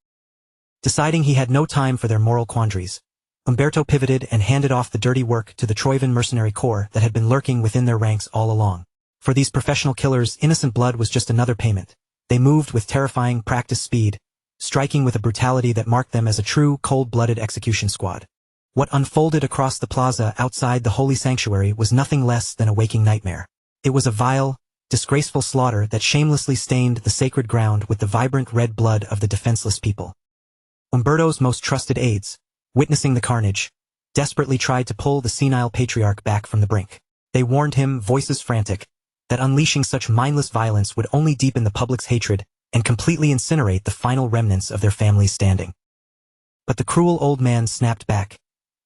Deciding he had no time for their moral quandaries, Umberto pivoted and handed off the dirty work to the Troivan mercenary corps that had been lurking within their ranks all along. For these professional killers, innocent blood was just another payment. They moved with terrifying practice speed, striking with a brutality that marked them as a true, cold-blooded execution squad. What unfolded across the plaza outside the holy sanctuary was nothing less than a waking nightmare. It was a vile, disgraceful slaughter that shamelessly stained the sacred ground with the vibrant red blood of the defenseless people. Umberto's most trusted aides, witnessing the carnage, desperately tried to pull the senile patriarch back from the brink. They warned him, voices frantic, that unleashing such mindless violence would only deepen the public's hatred and completely incinerate the final remnants of their family's standing. But the cruel old man snapped back,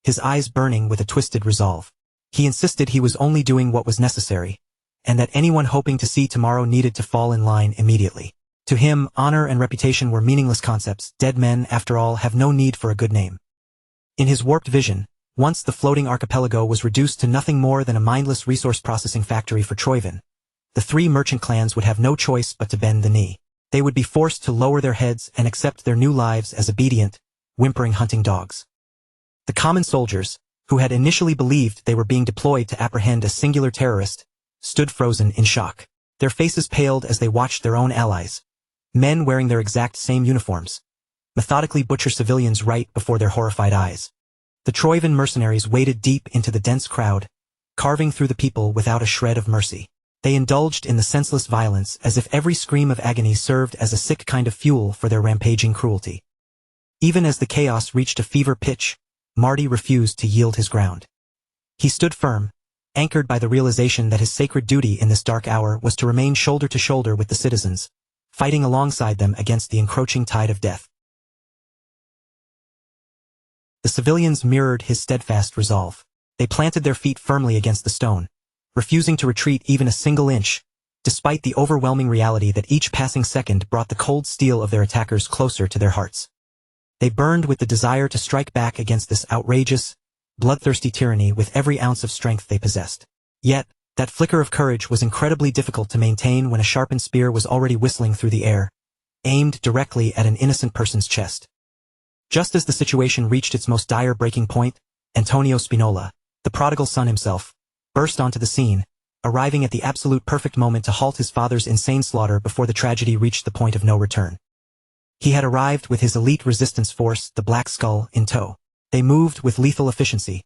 his eyes burning with a twisted resolve. He insisted he was only doing what was necessary, and that anyone hoping to see tomorrow needed to fall in line immediately. To him, honor and reputation were meaningless concepts. Dead men, after all, have no need for a good name. In his warped vision, once the floating archipelago was reduced to nothing more than a mindless resource processing factory for Troivan, the 3 merchant clans would have no choice but to bend the knee. They would be forced to lower their heads and accept their new lives as obedient, whimpering hunting dogs. The common soldiers, who had initially believed they were being deployed to apprehend a singular terrorist, stood frozen in shock. Their faces paled as they watched their own allies, men wearing their exact same uniforms, methodically butcher civilians right before their horrified eyes. The Troivan mercenaries waded deep into the dense crowd, carving through the people without a shred of mercy. They indulged in the senseless violence as if every scream of agony served as a sick kind of fuel for their rampaging cruelty. Even as the chaos reached a fever pitch, Marty refused to yield his ground. He stood firm, anchored by the realization that his sacred duty in this dark hour was to remain shoulder to shoulder with the citizens, fighting alongside them against the encroaching tide of death. The civilians mirrored his steadfast resolve. They planted their feet firmly against the stone, refusing to retreat even a single inch, despite the overwhelming reality that each passing second brought the cold steel of their attackers closer to their hearts. They burned with the desire to strike back against this outrageous, bloodthirsty tyranny with every ounce of strength they possessed. Yet, that flicker of courage was incredibly difficult to maintain when a sharpened spear was already whistling through the air, aimed directly at an innocent person's chest. Just as the situation reached its most dire breaking point, Antonio Spinola, the prodigal son himself, burst onto the scene, arriving at the absolute perfect moment to halt his father's insane slaughter before the tragedy reached the point of no return. He had arrived with his elite resistance force, the Black Skull, in tow. They moved with lethal efficiency,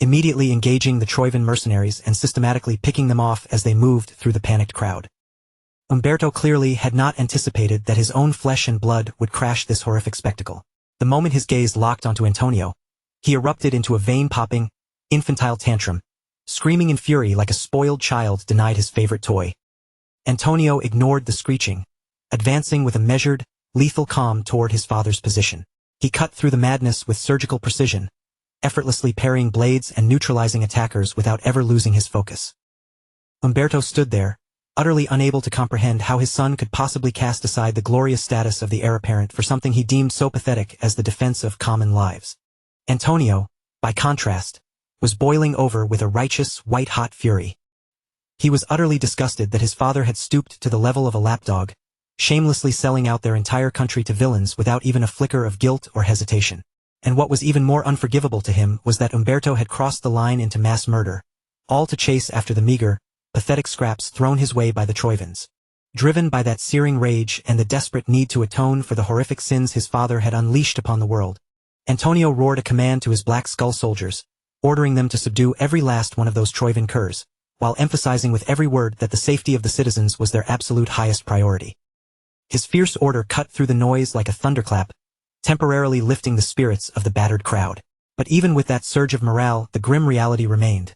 immediately engaging the Troivan mercenaries and systematically picking them off as they moved through the panicked crowd. Umberto clearly had not anticipated that his own flesh and blood would crash this horrific spectacle. The moment his gaze locked onto Antonio, he erupted into a vein-popping, infantile tantrum, screaming in fury like a spoiled child denied his favorite toy. Antonio ignored the screeching, advancing with a measured, lethal calm toward his father's position. He cut through the madness with surgical precision, effortlessly parrying blades and neutralizing attackers without ever losing his focus. Umberto stood there, utterly unable to comprehend how his son could possibly cast aside the glorious status of the heir apparent for something he deemed so pathetic as the defense of common lives. Antonio, by contrast, was boiling over with a righteous, white-hot fury. He was utterly disgusted that his father had stooped to the level of a lapdog, shamelessly selling out their entire country to villains without even a flicker of guilt or hesitation. And what was even more unforgivable to him was that Umberto had crossed the line into mass murder, all to chase after the meager, pathetic scraps thrown his way by the Troivans. Driven by that searing rage and the desperate need to atone for the horrific sins his father had unleashed upon the world, Antonio roared a command to his Black Skull soldiers, ordering them to subdue every last one of those Troivan curs, while emphasizing with every word that the safety of the citizens was their absolute highest priority. His fierce order cut through the noise like a thunderclap, temporarily lifting the spirits of the battered crowd. But even with that surge of morale, the grim reality remained.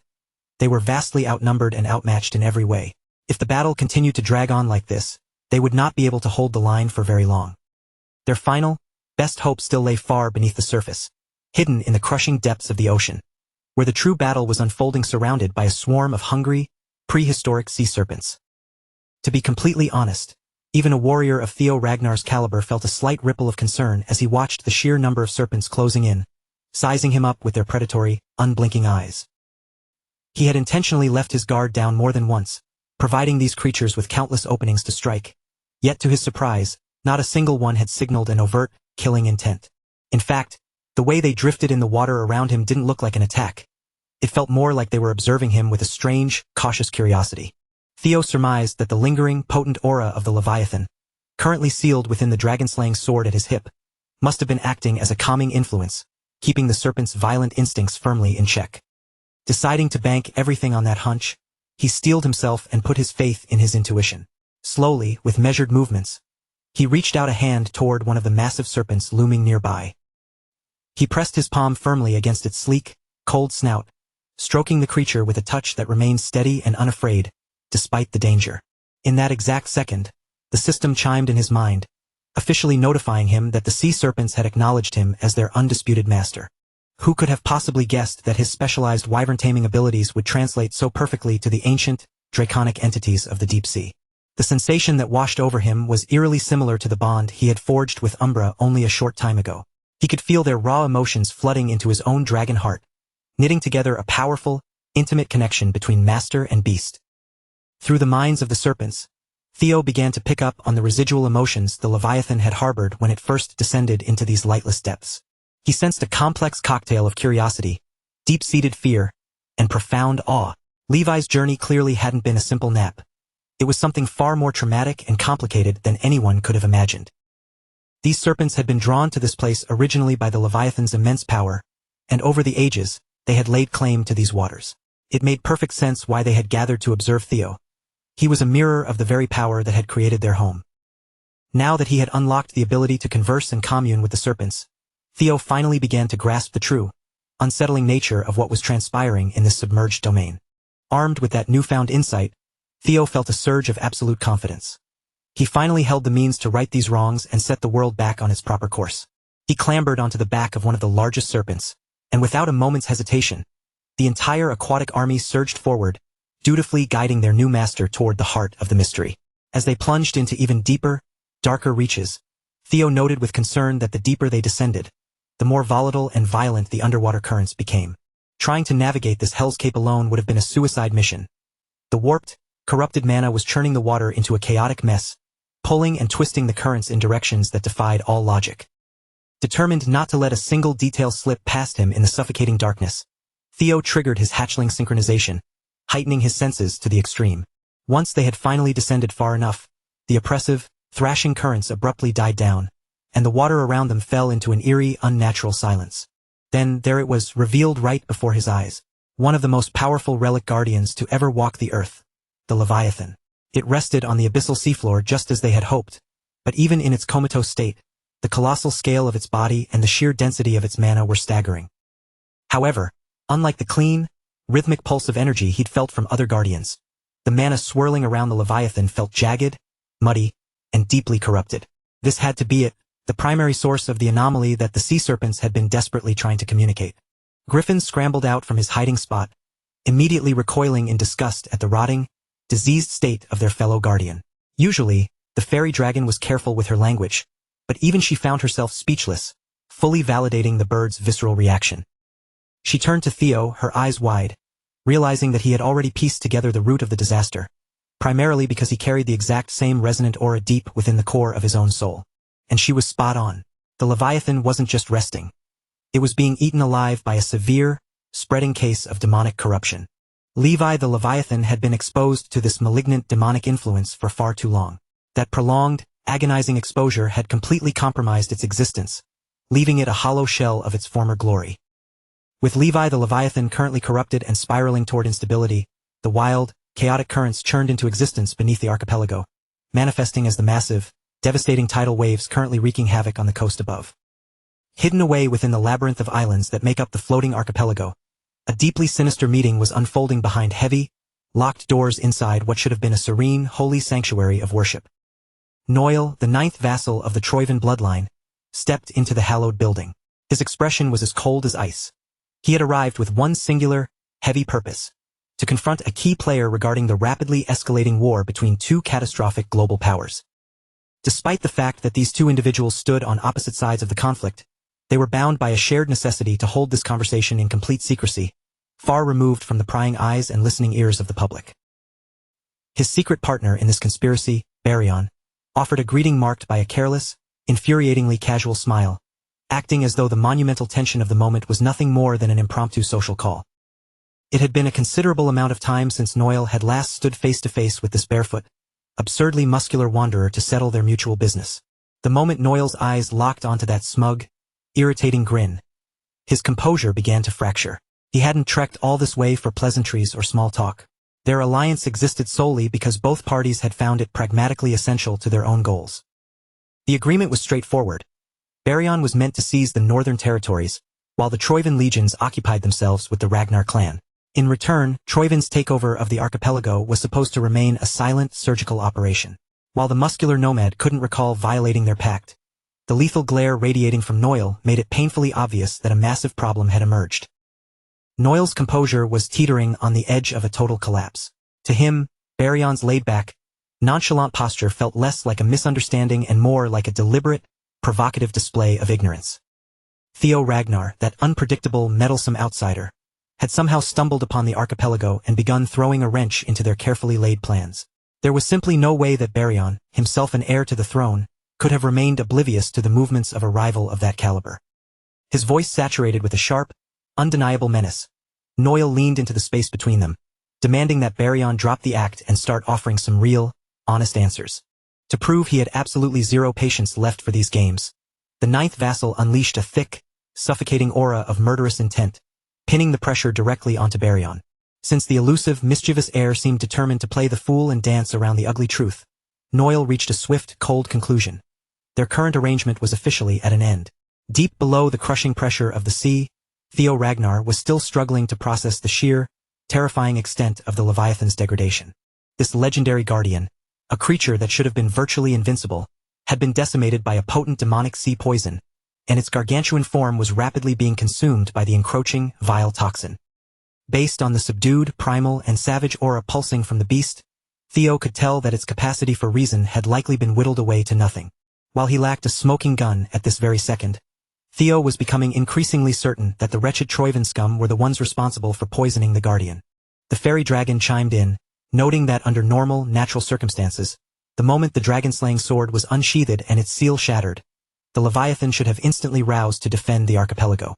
They were vastly outnumbered and outmatched in every way. If the battle continued to drag on like this, they would not be able to hold the line for very long. Their final, best hope still lay far beneath the surface, hidden in the crushing depths of the ocean, where the true battle was unfolding surrounded by a swarm of hungry, prehistoric sea serpents. To be completely honest, even a warrior of Theo Ragnar's caliber felt a slight ripple of concern as he watched the sheer number of serpents closing in, sizing him up with their predatory, unblinking eyes. He had intentionally left his guard down more than once, providing these creatures with countless openings to strike. Yet to his surprise, not a single one had signaled an overt, killing intent. In fact, the way they drifted in the water around him didn't look like an attack. It felt more like they were observing him with a strange, cautious curiosity. Theo surmised that the lingering, potent aura of the Leviathan, currently sealed within the dragon-slaying sword at his hip, must have been acting as a calming influence, keeping the serpent's violent instincts firmly in check. Deciding to bank everything on that hunch, he steeled himself and put his faith in his intuition. Slowly, with measured movements, he reached out a hand toward one of the massive serpents looming nearby. He pressed his palm firmly against its sleek, cold snout, stroking the creature with a touch that remained steady and unafraid, despite the danger. In that exact second, the system chimed in his mind, officially notifying him that the sea serpents had acknowledged him as their undisputed master. Who could have possibly guessed that his specialized wyvern-taming abilities would translate so perfectly to the ancient, draconic entities of the deep sea? The sensation that washed over him was eerily similar to the bond he had forged with Umbra only a short time ago. He could feel their raw emotions flooding into his own dragon heart, knitting together a powerful, intimate connection between master and beast. Through the minds of the serpents, Theo began to pick up on the residual emotions the Leviathan had harbored when it first descended into these lightless depths. He sensed a complex cocktail of curiosity, deep-seated fear, and profound awe. Levi's journey clearly hadn't been a simple nap. It was something far more traumatic and complicated than anyone could have imagined. These serpents had been drawn to this place originally by the Leviathan's immense power, and over the ages, they had laid claim to these waters. It made perfect sense why they had gathered to observe Theo. He was a mirror of the very power that had created their home. Now that he had unlocked the ability to converse and commune with the serpents, Theo finally began to grasp the true, unsettling nature of what was transpiring in this submerged domain. Armed with that newfound insight, Theo felt a surge of absolute confidence. He finally held the means to right these wrongs and set the world back on its proper course. He clambered onto the back of one of the largest serpents, and without a moment's hesitation, the entire aquatic army surged forward, dutifully guiding their new master toward the heart of the mystery. As they plunged into even deeper, darker reaches, Theo noted with concern that the deeper they descended, the more volatile and violent the underwater currents became. Trying to navigate this hellscape alone would have been a suicide mission. The warped, corrupted mana was churning the water into a chaotic mess, pulling and twisting the currents in directions that defied all logic. Determined not to let a single detail slip past him in the suffocating darkness, Theo triggered his hatchling synchronization, heightening his senses to the extreme. Once they had finally descended far enough, the oppressive, thrashing currents abruptly died down, and the water around them fell into an eerie, unnatural silence. Then there it was, revealed right before his eyes, one of the most powerful relic guardians to ever walk the earth, the Leviathan. It rested on the abyssal seafloor just as they had hoped, but even in its comatose state, The colossal scale of its body and the sheer density of its mana were staggering. However, unlike the clean, rhythmic pulse of energy he'd felt from other guardians, the mana swirling around the Leviathan felt jagged, muddy, and deeply corrupted. This had to be it, the primary source of the anomaly that the sea serpents had been desperately trying to communicate. Griffin scrambled out from his hiding spot, immediately recoiling in disgust at the rotting, diseased state of their fellow guardian. Usually, the fairy dragon was careful with her language, but even she found herself speechless, fully validating the bird's visceral reaction. She turned to Theo, her eyes wide, realizing that he had already pieced together the root of the disaster, primarily because he carried the exact same resonant aura deep within the core of his own soul. And she was spot on. The Leviathan wasn't just resting. It was being eaten alive by a severe, spreading case of demonic corruption. Levi the Leviathan had been exposed to this malignant demonic influence for far too long. That prolonged, agonizing exposure had completely compromised its existence, leaving it a hollow shell of its former glory. With Levi the Leviathan currently corrupted and spiraling toward instability, the wild, chaotic currents churned into existence beneath the archipelago, manifesting as the massive, devastating tidal waves currently wreaking havoc on the coast above. Hidden away within the labyrinth of islands that make up the floating archipelago, a deeply sinister meeting was unfolding behind heavy, locked doors inside what should have been a serene, holy sanctuary of worship. Noel, the ninth vassal of the Troivan bloodline, stepped into the hallowed building. His expression was as cold as ice. He had arrived with one singular, heavy purpose: to confront a key player regarding the rapidly escalating war between two catastrophic global powers. Despite the fact that these two individuals stood on opposite sides of the conflict, they were bound by a shared necessity to hold this conversation in complete secrecy, far removed from the prying eyes and listening ears of the public. His secret partner in this conspiracy, Baryon, offered a greeting marked by a careless, infuriatingly casual smile, acting as though the monumental tension of the moment was nothing more than an impromptu social call. It had been a considerable amount of time since Noel had last stood face to face with this barefoot, absurdly muscular wanderer to settle their mutual business. The moment Noel's eyes locked onto that smug, irritating grin, his composure began to fracture. He hadn't trekked all this way for pleasantries or small talk. Their alliance existed solely because both parties had found it pragmatically essential to their own goals. The agreement was straightforward. Baryon was meant to seize the northern territories, while the Troivan legions occupied themselves with the Ragnar clan. In return, Troivan's takeover of the archipelago was supposed to remain a silent, surgical operation. While the muscular nomad couldn't recall violating their pact, the lethal glare radiating from Noel made it painfully obvious that a massive problem had emerged. Noel's composure was teetering on the edge of a total collapse. To him, Baryon's laid-back, nonchalant posture felt less like a misunderstanding and more like a deliberate, provocative display of ignorance. Theo Ragnar, that unpredictable, meddlesome outsider, had somehow stumbled upon the archipelago and begun throwing a wrench into their carefully laid plans. There was simply no way that Baryon, himself an heir to the throne, could have remained oblivious to the movements of a rival of that caliber. His voice saturated with a sharp, undeniable menace, Noel leaned into the space between them, demanding that Baryon drop the act and start offering some real, honest answers. To prove he had absolutely zero patience left for these games, the ninth vassal unleashed a thick, suffocating aura of murderous intent, pinning the pressure directly onto Baryon. Since the elusive, mischievous heir seemed determined to play the fool and dance around the ugly truth, Noel reached a swift, cold conclusion. Their current arrangement was officially at an end. Deep below the crushing pressure of the sea, Theo Ragnar was still struggling to process the sheer, terrifying extent of the Leviathan's degradation. This legendary guardian, a creature that should have been virtually invincible, had been decimated by a potent demonic sea poison, and its gargantuan form was rapidly being consumed by the encroaching, vile toxin. Based on the subdued, primal, and savage aura pulsing from the beast, Theo could tell that its capacity for reason had likely been whittled away to nothing. While he lacked a smoking gun at this very second, Theo was becoming increasingly certain that the wretched Troivan scum were the ones responsible for poisoning the Guardian. The fairy dragon chimed in, noting that under normal, natural circumstances, the moment the dragon-slaying sword was unsheathed and its seal shattered, the Leviathan should have instantly roused to defend the archipelago.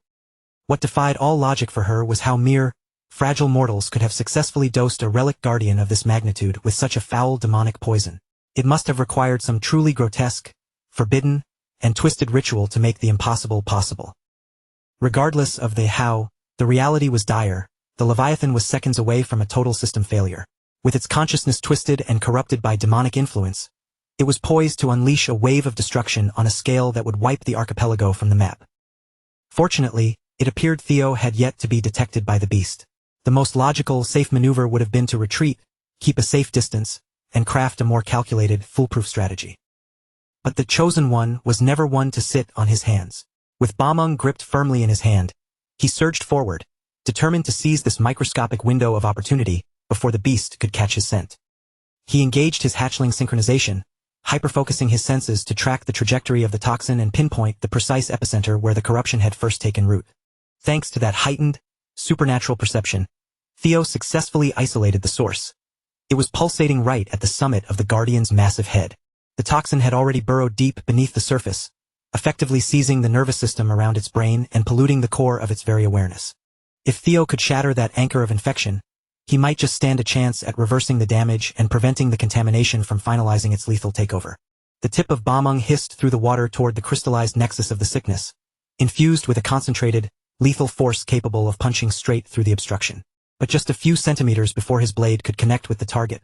What defied all logic for her was how mere, fragile mortals could have successfully dosed a relic guardian of this magnitude with such a foul demonic poison. It must have required some truly grotesque, forbidden, and twisted ritual to make the impossible possible. Regardless of the how, the reality was dire. The Leviathan was seconds away from a total system failure. With its consciousness twisted and corrupted by demonic influence, It was poised to unleash a wave of destruction on a scale that would wipe the archipelago from the map. Fortunately, it appeared Theo had yet to be detected by the beast. The most logical, safe maneuver would have been to retreat, keep a safe distance, and craft a more calculated, foolproof strategy. But the chosen one was never one to sit on his hands. With Bamung gripped firmly in his hand, he surged forward, determined to seize this microscopic window of opportunity before the beast could catch his scent. He engaged his hatchling synchronization, hyper-focusing his senses to track the trajectory of the toxin and pinpoint the precise epicenter where the corruption had first taken root. Thanks to that heightened, supernatural perception, Theo successfully isolated the source. It was pulsating right at the summit of the Guardian's massive head. The toxin had already burrowed deep beneath the surface, effectively seizing the nervous system around its brain and polluting the core of its very awareness. If Theo could shatter that anchor of infection, he might just stand a chance at reversing the damage and preventing the contamination from finalizing its lethal takeover. The tip of Bamung hissed through the water toward the crystallized nexus of the sickness, infused with a concentrated, lethal force capable of punching straight through the obstruction. But just a few centimeters before his blade could connect with the target,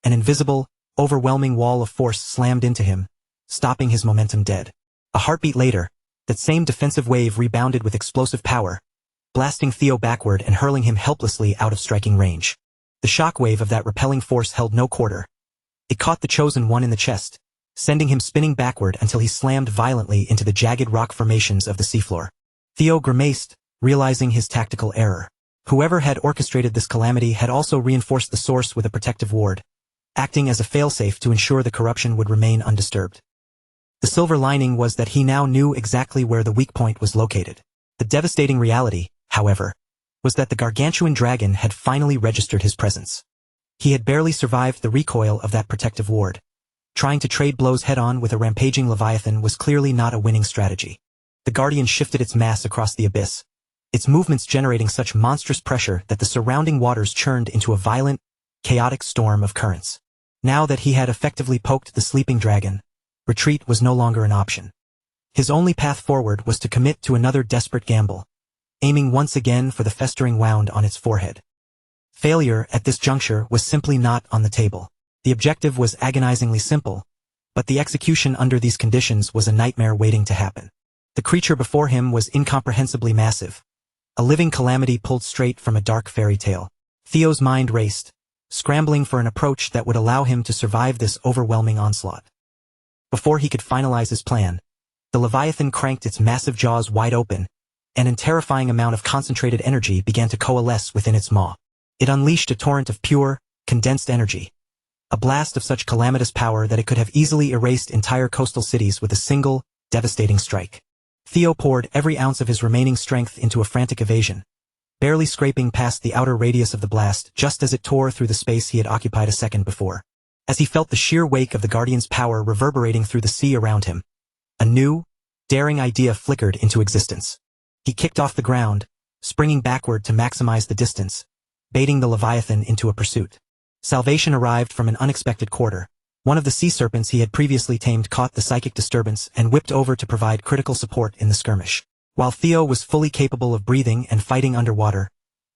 an invisible, overwhelming wall of force slammed into him, stopping his momentum dead. A heartbeat later, that same defensive wave rebounded with explosive power, blasting Theo backward and hurling him helplessly out of striking range. The shockwave of that repelling force held no quarter. It caught the chosen one in the chest, sending him spinning backward until he slammed violently into the jagged rock formations of the seafloor. Theo grimaced, realizing his tactical error. Whoever had orchestrated this calamity had also reinforced the source with a protective ward, acting as a failsafe to ensure the corruption would remain undisturbed. The silver lining was that he now knew exactly where the weak point was located. The devastating reality, however, was that the gargantuan dragon had finally registered his presence. He had barely survived the recoil of that protective ward. Trying to trade blows head-on with a rampaging leviathan was clearly not a winning strategy. The guardian shifted its mass across the abyss, its movements generating such monstrous pressure that the surrounding waters churned into a violent, chaotic storm of currents. Now that he had effectively poked the sleeping dragon, retreat was no longer an option. His only path forward was to commit to another desperate gamble, aiming once again for the festering wound on its forehead. Failure at this juncture was simply not on the table. The objective was agonizingly simple, but the execution under these conditions was a nightmare waiting to happen. The creature before him was incomprehensibly massive, a living calamity pulled straight from a dark fairy tale. Theo's mind raced, scrambling for an approach that would allow him to survive this overwhelming onslaught. Before he could finalize his plan, the Leviathan cranked its massive jaws wide open, and a terrifying amount of concentrated energy began to coalesce within its maw. It unleashed a torrent of pure, condensed energy, a blast of such calamitous power that it could have easily erased entire coastal cities with a single, devastating strike. Theo poured every ounce of his remaining strength into a frantic evasion, barely scraping past the outer radius of the blast just as it tore through the space he had occupied a second before. As he felt the sheer wake of the Guardian's power reverberating through the sea around him, a new, daring idea flickered into existence. He kicked off the ground, springing backward to maximize the distance, baiting the Leviathan into a pursuit. Salvation arrived from an unexpected quarter. One of the sea serpents he had previously tamed caught the psychic disturbance and whipped over to provide critical support in the skirmish. While Theo was fully capable of breathing and fighting underwater,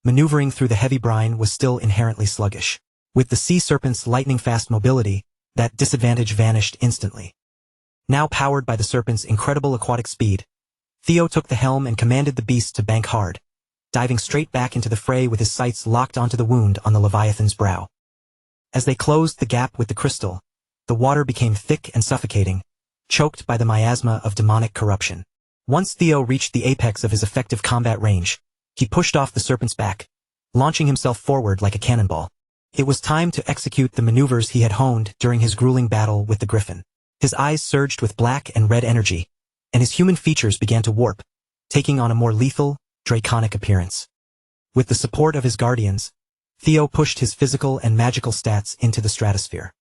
maneuvering through the heavy brine was still inherently sluggish. With the sea serpent's lightning-fast mobility, that disadvantage vanished instantly. Now powered by the serpent's incredible aquatic speed, Theo took the helm and commanded the beast to bank hard, diving straight back into the fray with his sights locked onto the wound on the Leviathan's brow. As they closed the gap with the crystal, the water became thick and suffocating, choked by the miasma of demonic corruption. Once Theo reached the apex of his effective combat range, he pushed off the serpent's back, launching himself forward like a cannonball. It was time to execute the maneuvers he had honed during his grueling battle with the griffin. His eyes surged with black and red energy, and his human features began to warp, taking on a more lethal, draconic appearance. With the support of his guardians, Theo pushed his physical and magical stats into the stratosphere.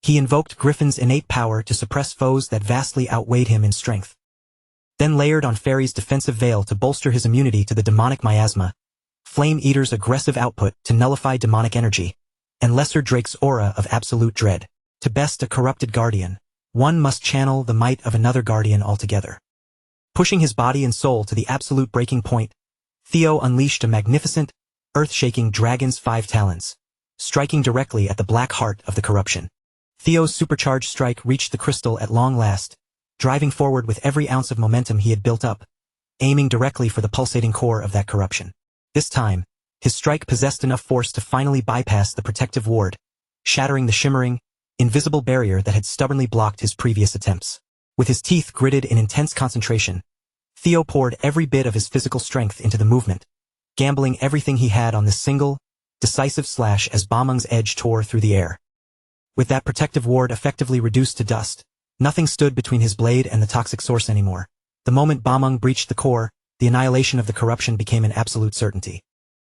He invoked Griffin's innate power to suppress foes that vastly outweighed him in strength, then layered on Fairy's defensive veil to bolster his immunity to the demonic miasma, Flame Eater's aggressive output to nullify demonic energy, and Lesser Drake's aura of absolute dread. To best a corrupted guardian, one must channel the might of another guardian altogether. Pushing his body and soul to the absolute breaking point, Theo unleashed a magnificent, earth-shaking dragon's 5 talons, striking directly at the black heart of the corruption. Theo's supercharged strike reached the crystal at long last, driving forward with every ounce of momentum he had built up, aiming directly for the pulsating core of that corruption. This time, his strike possessed enough force to finally bypass the protective ward, shattering the shimmering, invisible barrier that had stubbornly blocked his previous attempts. With his teeth gritted in intense concentration, Theo poured every bit of his physical strength into the movement, gambling everything he had on this single, decisive slash as Bameng's edge tore through the air. With that protective ward effectively reduced to dust, nothing stood between his blade and the toxic source anymore. The moment Bameng breached the core, the annihilation of the corruption became an absolute certainty.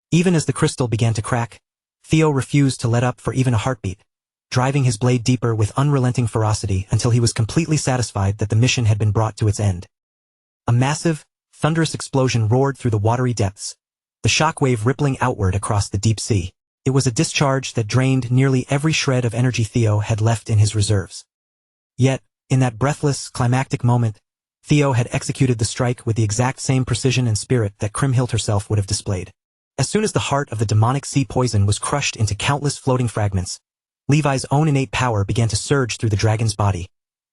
Even as the crystal began to crack, Theo refused to let up for even a heartbeat, driving his blade deeper with unrelenting ferocity until he was completely satisfied that the mission had been brought to its end. A massive, thunderous explosion roared through the watery depths, the shockwave rippling outward across the deep sea. It was a discharge that drained nearly every shred of energy Theo had left in his reserves. Yet, in that breathless, climactic moment, Theo had executed the strike with the exact same precision and spirit that Kriemhild herself would have displayed. As soon as the heart of the demonic sea poison was crushed into countless floating fragments, Levi's own innate power began to surge through the dragon's body,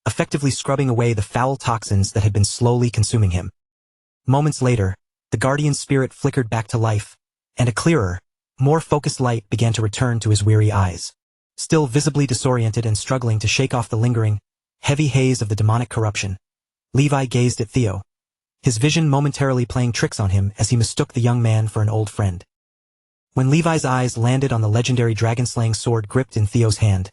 effectively scrubbing away the foul toxins that had been slowly consuming him. Moments later, the guardian's spirit flickered back to life, and a clearer, more focused light began to return to his weary eyes. Still visibly disoriented and struggling to shake off the lingering, heavy haze of the demonic corruption, Levi gazed at Theo, his vision momentarily playing tricks on him as he mistook the young man for an old friend. When Levi's eyes landed on the legendary dragon-slaying sword gripped in Theo's hand,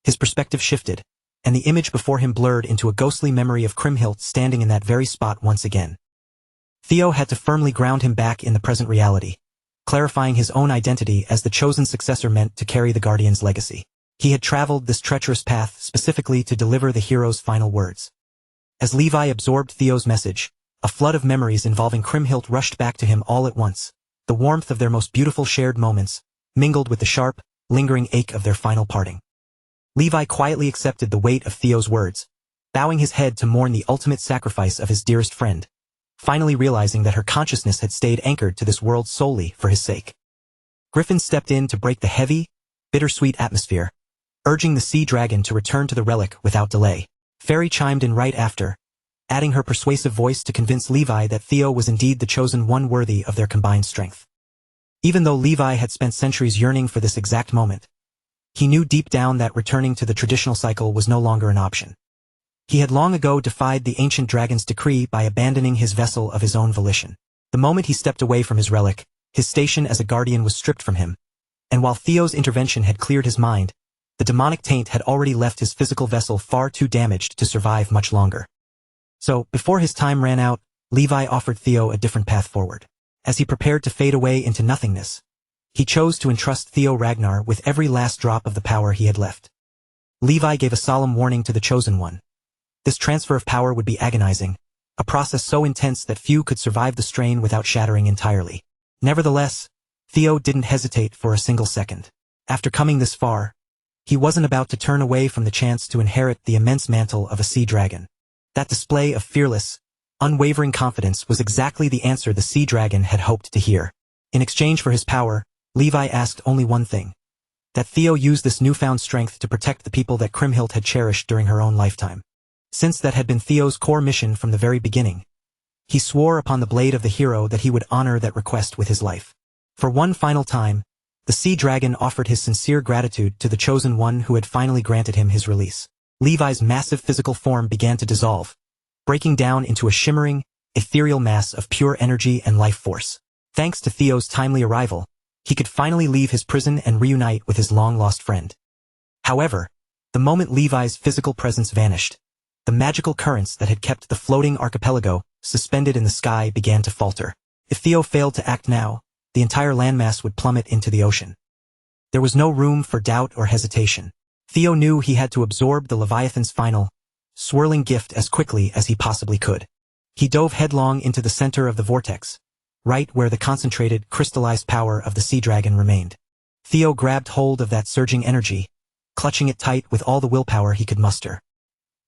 his perspective shifted, and the image before him blurred into a ghostly memory of Kriemhild standing in that very spot once again. Theo had to firmly ground him back in the present reality, clarifying his own identity as the chosen successor meant to carry the Guardian's legacy. He had traveled this treacherous path specifically to deliver the hero's final words. As Levi absorbed Theo's message, a flood of memories involving Kriemhild rushed back to him all at once, the warmth of their most beautiful shared moments, mingled with the sharp, lingering ache of their final parting. Levi quietly accepted the weight of Theo's words, bowing his head to mourn the ultimate sacrifice of his dearest friend, finally realizing that her consciousness had stayed anchored to this world solely for his sake. Griffin stepped in to break the heavy, bittersweet atmosphere, urging the sea dragon to return to the relic without delay. Fairy chimed in right after, adding her persuasive voice to convince Levi that Theo was indeed the chosen one worthy of their combined strength. Even though Levi had spent centuries yearning for this exact moment, he knew deep down that returning to the traditional cycle was no longer an option. He had long ago defied the ancient dragon's decree by abandoning his vessel of his own volition. The moment he stepped away from his relic, his station as a guardian was stripped from him, and while Theo's intervention had cleared his mind, the demonic taint had already left his physical vessel far too damaged to survive much longer. So, before his time ran out, Levi offered Theo a different path forward. As he prepared to fade away into nothingness, he chose to entrust Theo Ragnar with every last drop of the power he had left. Levi gave a solemn warning to the Chosen One. This transfer of power would be agonizing, a process so intense that few could survive the strain without shattering entirely. Nevertheless, Theo didn't hesitate for a single second. After coming this far, he wasn't about to turn away from the chance to inherit the immense mantle of a sea dragon. That display of fearless, unwavering confidence was exactly the answer the sea dragon had hoped to hear. In exchange for his power, Levi asked only one thing: that Theo use this newfound strength to protect the people that Kriemhild had cherished during her own lifetime. Since that had been Theo's core mission from the very beginning, he swore upon the blade of the hero that he would honor that request with his life. For one final time, the sea dragon offered his sincere gratitude to the Chosen One who had finally granted him his release. Levi's massive physical form began to dissolve, breaking down into a shimmering, ethereal mass of pure energy and life force. Thanks to Theo's timely arrival, he could finally leave his prison and reunite with his long-lost friend. However, the moment Levi's physical presence vanished, the magical currents that had kept the floating archipelago suspended in the sky began to falter. If Theo failed to act now, the entire landmass would plummet into the ocean. There was no room for doubt or hesitation. Theo knew he had to absorb the Leviathan's final, swirling gift as quickly as he possibly could. He dove headlong into the center of the vortex, right where the concentrated, crystallized power of the sea dragon remained. Theo grabbed hold of that surging energy, clutching it tight with all the willpower he could muster.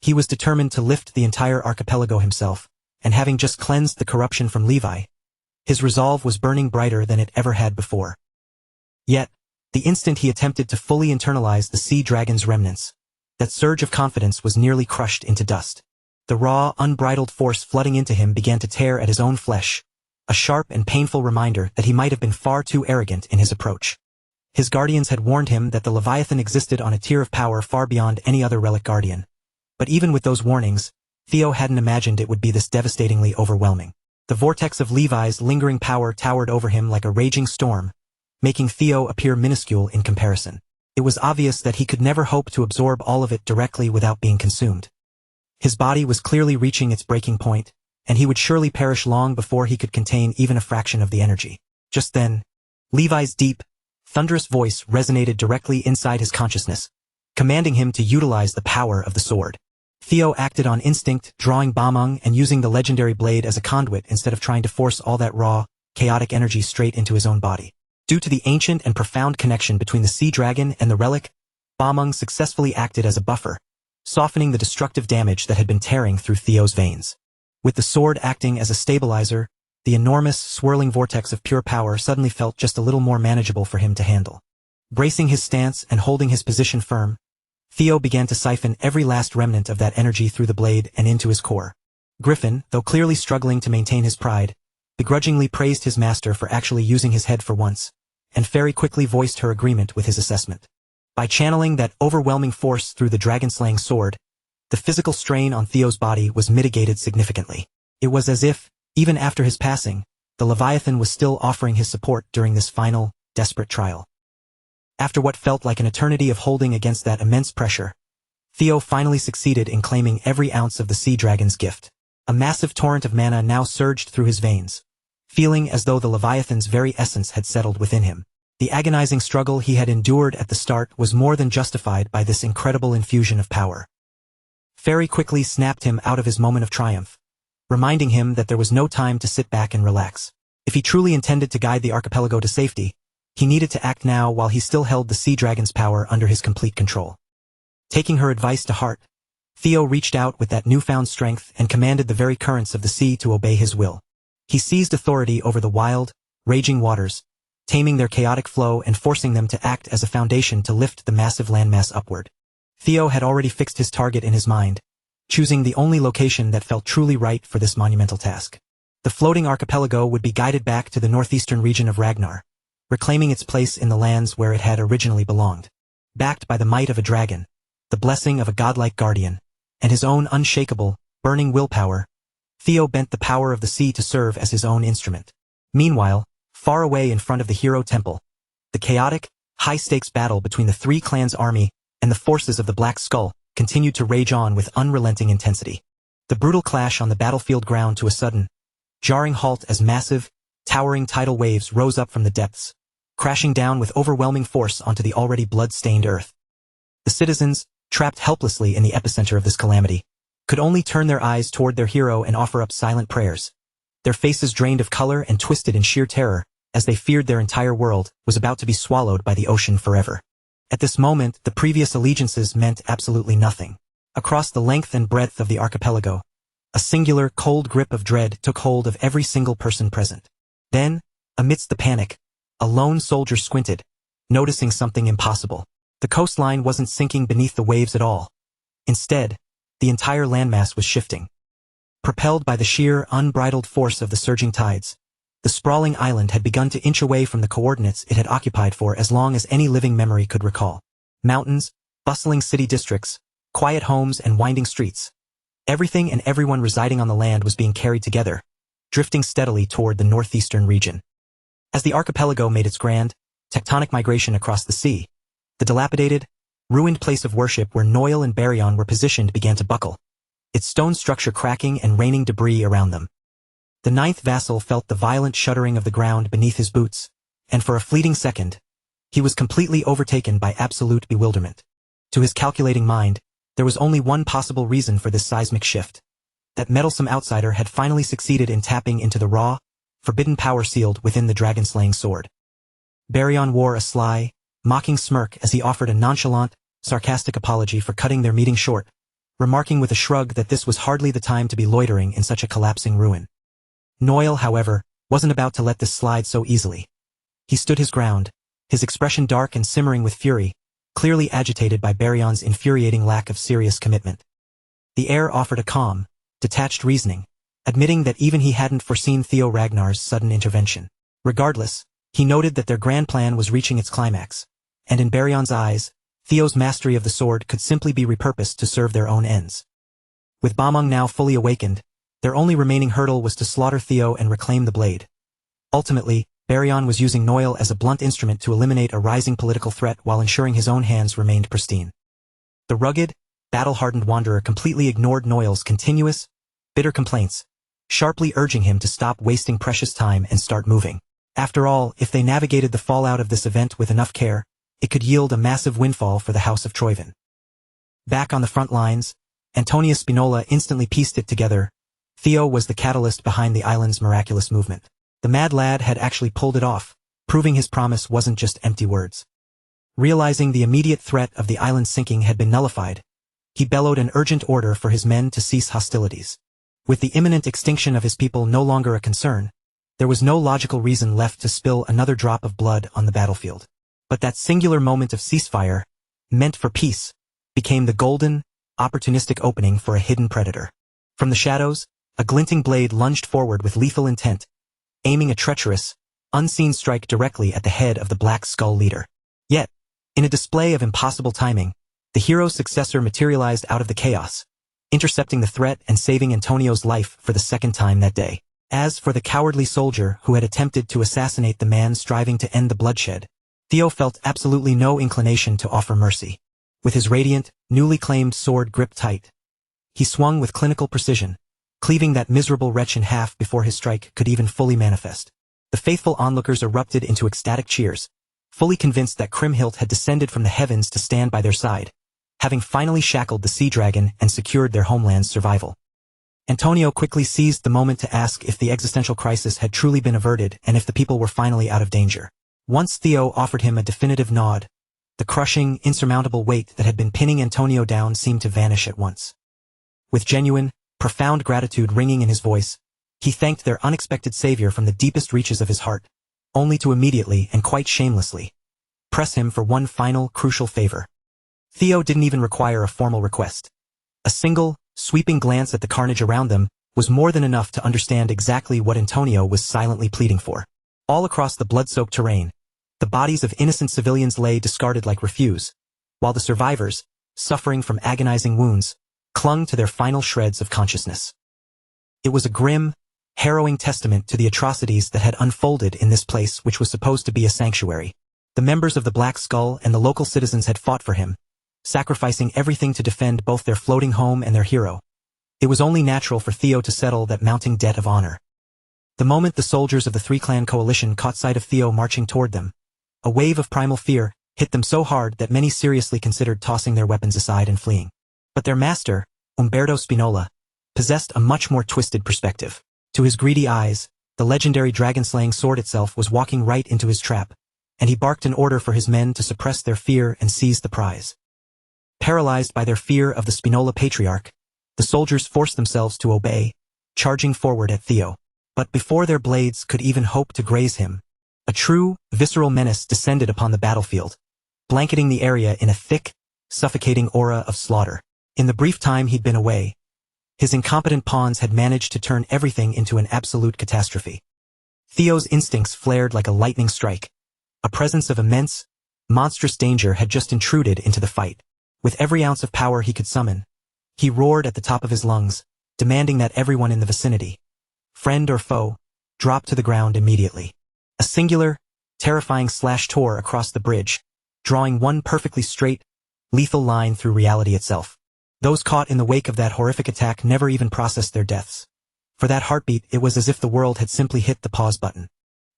He was determined to lift the entire archipelago himself, and having just cleansed the corruption from Levi, his resolve was burning brighter than it ever had before. Yet, the instant he attempted to fully internalize the sea dragon's remnants, That surge of confidence was nearly crushed into dust. The raw, unbridled force flooding into him began to tear at his own flesh, a sharp and painful reminder that he might have been far too arrogant in his approach. His guardians had warned him that the Leviathan existed on a tier of power far beyond any other relic guardian. But even with those warnings, Theo hadn't imagined it would be this devastatingly overwhelming. The vortex of Levi's lingering power towered over him like a raging storm, making Theo appear minuscule in comparison. It was obvious that he could never hope to absorb all of it directly without being consumed. His body was clearly reaching its breaking point, and he would surely perish long before he could contain even a fraction of the energy. Just then, Levi's deep, thunderous voice resonated directly inside his consciousness, commanding him to utilize the power of the sword. Theo acted on instinct, drawing Bameng and using the legendary blade as a conduit instead of trying to force all that raw, chaotic energy straight into his own body. Due to the ancient and profound connection between the sea dragon and the relic, Bameng successfully acted as a buffer, softening the destructive damage that had been tearing through Theo's veins. With the sword acting as a stabilizer, the enormous, swirling vortex of pure power suddenly felt just a little more manageable for him to handle. Bracing his stance and holding his position firm, Theo began to siphon every last remnant of that energy through the blade and into his core. Griffin, though clearly struggling to maintain his pride, begrudgingly praised his master for actually using his head for once, and Fairy quickly voiced her agreement with his assessment. By channeling that overwhelming force through the dragon-slaying sword, the physical strain on Theo's body was mitigated significantly. It was as if, even after his passing, the Leviathan was still offering his support during this final, desperate trial. After what felt like an eternity of holding against that immense pressure, Theo finally succeeded in claiming every ounce of the sea dragon's gift. A massive torrent of mana now surged through his veins, feeling as though the Leviathan's very essence had settled within him. The agonizing struggle he had endured at the start was more than justified by this incredible infusion of power. Fairy quickly snapped him out of his moment of triumph, reminding him that there was no time to sit back and relax. If he truly intended to guide the archipelago to safety, he needed to act now while he still held the sea dragon's power under his complete control. Taking her advice to heart, Theo reached out with that newfound strength and commanded the very currents of the sea to obey his will. He seized authority over the wild, raging waters, taming their chaotic flow and forcing them to act as a foundation to lift the massive landmass upward. Theo had already fixed his target in his mind, choosing the only location that felt truly right for this monumental task. The floating archipelago would be guided back to the northeastern region of Ragnar, reclaiming its place in the lands where it had originally belonged. Backed by the might of a dragon, the blessing of a godlike guardian, and his own unshakable, burning willpower, Theo bent the power of the sea to serve as his own instrument. Meanwhile, far away in front of the hero temple, the chaotic, high-stakes battle between the three clans' army and the forces of the Black Skull continued to rage on with unrelenting intensity. The brutal clash on the battlefield ground to a sudden, jarring halt as massive, towering tidal waves rose up from the depths, crashing down with overwhelming force onto the already blood-stained earth. The citizens, trapped helplessly in the epicenter of this calamity, could only turn their eyes toward their hero and offer up silent prayers, their faces drained of color and twisted in sheer terror, as they feared their entire world was about to be swallowed by the ocean forever. At this moment, the previous allegiances meant absolutely nothing. Across the length and breadth of the archipelago, a singular, cold grip of dread took hold of every single person present. Then, amidst the panic, a lone soldier squinted, noticing something impossible. The coastline wasn't sinking beneath the waves at all. Instead, the entire landmass was shifting. Propelled by the sheer, unbridled force of the surging tides, the sprawling island had begun to inch away from the coordinates it had occupied for as long as any living memory could recall. Mountains, bustling city districts, quiet homes and winding streets. Everything and everyone residing on the land was being carried together, drifting steadily toward the northeastern region. As the archipelago made its grand, tectonic migration across the sea, the dilapidated, ruined place of worship where Noel and Baryon were positioned began to buckle, its stone structure cracking and raining debris around them. The ninth vassal felt the violent shuddering of the ground beneath his boots, and for a fleeting second, he was completely overtaken by absolute bewilderment. To his calculating mind, there was only one possible reason for this seismic shift. That meddlesome outsider had finally succeeded in tapping into the raw, forbidden power sealed within the dragon-slaying sword. Baryon wore a sly, mocking smirk as he offered a nonchalant, sarcastic apology for cutting their meeting short, remarking with a shrug that this was hardly the time to be loitering in such a collapsing ruin. Noel, however, wasn't about to let this slide so easily. He stood his ground, his expression dark and simmering with fury, clearly agitated by Baryon's infuriating lack of serious commitment. The heir offered a calm, detached reasoning, admitting that even he hadn't foreseen Theo Ragnar's sudden intervention. Regardless, he noted that their grand plan was reaching its climax, and in Baryon's eyes, Theo's mastery of the sword could simply be repurposed to serve their own ends. With Bamung now fully awakened, their only remaining hurdle was to slaughter Theo and reclaim the blade. Ultimately, Baryon was using Noil as a blunt instrument to eliminate a rising political threat while ensuring his own hands remained pristine. The rugged, battle-hardened wanderer completely ignored Noil's continuous, bitter complaints, sharply urging him to stop wasting precious time and start moving. After all, if they navigated the fallout of this event with enough care, it could yield a massive windfall for the House of Troyven. Back on the front lines, Antonia Spinola instantly pieced it together. Theo was the catalyst behind the island's miraculous movement. The mad lad had actually pulled it off, proving his promise wasn't just empty words. Realizing the immediate threat of the island's sinking had been nullified, he bellowed an urgent order for his men to cease hostilities. With the imminent extinction of his people no longer a concern, there was no logical reason left to spill another drop of blood on the battlefield. But that singular moment of ceasefire, meant for peace, became the golden, opportunistic opening for a hidden predator. From the shadows, a glinting blade lunged forward with lethal intent, aiming a treacherous, unseen strike directly at the head of the Black Skull leader. Yet, in a display of impossible timing, the hero's successor materialized out of the chaos, intercepting the threat and saving Antonio's life for the second time that day. As for the cowardly soldier who had attempted to assassinate the man striving to end the bloodshed, Theo felt absolutely no inclination to offer mercy. With his radiant, newly claimed sword gripped tight, he swung with clinical precision, cleaving that miserable wretch in half before his strike could even fully manifest. The faithful onlookers erupted into ecstatic cheers, fully convinced that Kriemhild had descended from the heavens to stand by their side, having finally shackled the sea dragon and secured their homeland's survival. Antonio quickly seized the moment to ask if the existential crisis had truly been averted and if the people were finally out of danger. Once Theo offered him a definitive nod, the crushing, insurmountable weight that had been pinning Antonio down seemed to vanish at once. With genuine, profound gratitude ringing in his voice, he thanked their unexpected savior from the deepest reaches of his heart, only to immediately and quite shamelessly press him for one final, crucial favor. Theo didn't even require a formal request. A single, sweeping glance at the carnage around them was more than enough to understand exactly what Antonio was silently pleading for. All across the blood-soaked terrain, the bodies of innocent civilians lay discarded like refuse, while the survivors, suffering from agonizing wounds, clung to their final shreds of consciousness. It was a grim, harrowing testament to the atrocities that had unfolded in this place which was supposed to be a sanctuary. The members of the Black Skull and the local citizens had fought for him, sacrificing everything to defend both their floating home and their hero. It was only natural for Theo to settle that mounting debt of honor. The moment the soldiers of the three-clan coalition caught sight of Theo marching toward them, a wave of primal fear hit them so hard that many seriously considered tossing their weapons aside and fleeing. But their master, Umberto Spinola, possessed a much more twisted perspective. To his greedy eyes, the legendary dragon-slaying sword itself was walking right into his trap, and he barked an order for his men to suppress their fear and seize the prize. Paralyzed by their fear of the Spinola patriarch, the soldiers forced themselves to obey, charging forward at Theo. But before their blades could even hope to graze him, a true, visceral menace descended upon the battlefield, blanketing the area in a thick, suffocating aura of slaughter. In the brief time he'd been away, his incompetent pawns had managed to turn everything into an absolute catastrophe. Theo's instincts flared like a lightning strike. A presence of immense, monstrous danger had just intruded into the fight. With every ounce of power he could summon, he roared at the top of his lungs, demanding that everyone in the vicinity, friend or foe, drop to the ground immediately. A singular, terrifying slash tore across the bridge, drawing one perfectly straight, lethal line through reality itself. Those caught in the wake of that horrific attack never even processed their deaths. For that heartbeat, it was as if the world had simply hit the pause button.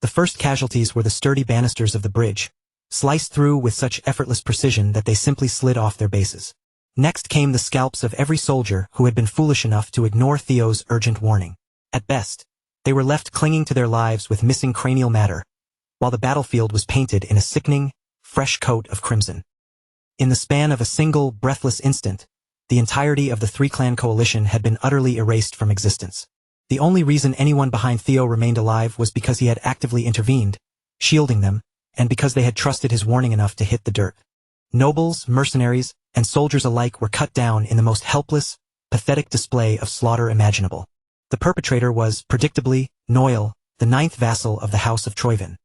The first casualties were the sturdy banisters of the bridge, sliced through with such effortless precision that they simply slid off their bases. Next came the scalps of every soldier who had been foolish enough to ignore Theo's urgent warning. At best, they were left clinging to their lives with missing cranial matter, while the battlefield was painted in a sickening, fresh coat of crimson. In the span of a single, breathless instant, the entirety of the three-clan coalition had been utterly erased from existence. The only reason anyone behind Theo remained alive was because he had actively intervened, shielding them, and because they had trusted his warning enough to hit the dirt. Nobles, mercenaries, and soldiers alike were cut down in the most helpless, pathetic display of slaughter imaginable. The perpetrator was, predictably, Noil, the ninth vassal of the House of Troyvin.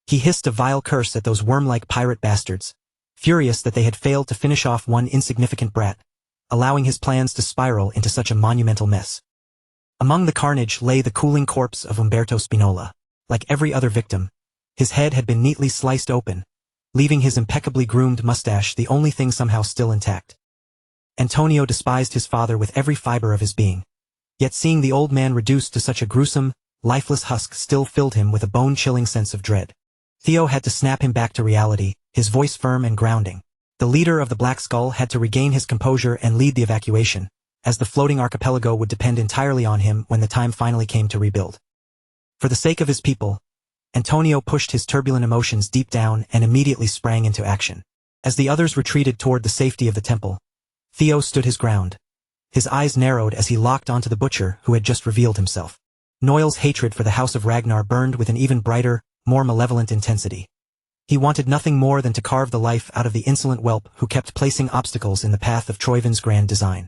He hissed a vile curse at those worm-like pirate bastards, furious that they had failed to finish off one insignificant brat, allowing his plans to spiral into such a monumental mess. Among the carnage lay the cooling corpse of Umberto Spinola. Like every other victim, his head had been neatly sliced open, leaving his impeccably groomed mustache the only thing somehow still intact. Antonio despised his father with every fiber of his being, yet seeing the old man reduced to such a gruesome, lifeless husk still filled him with a bone-chilling sense of dread. Theo had to snap him back to reality, his voice firm and grounding. The leader of the Black Skull had to regain his composure and lead the evacuation, as the floating archipelago would depend entirely on him when the time finally came to rebuild. For the sake of his people, Antonio pushed his turbulent emotions deep down and immediately sprang into action. As the others retreated toward the safety of the temple, Theo stood his ground. His eyes narrowed as he locked onto the butcher who had just revealed himself. Noil's hatred for the House of Ragnar burned with an even brighter, more malevolent intensity. He wanted nothing more than to carve the life out of the insolent whelp who kept placing obstacles in the path of Troyvin's grand design.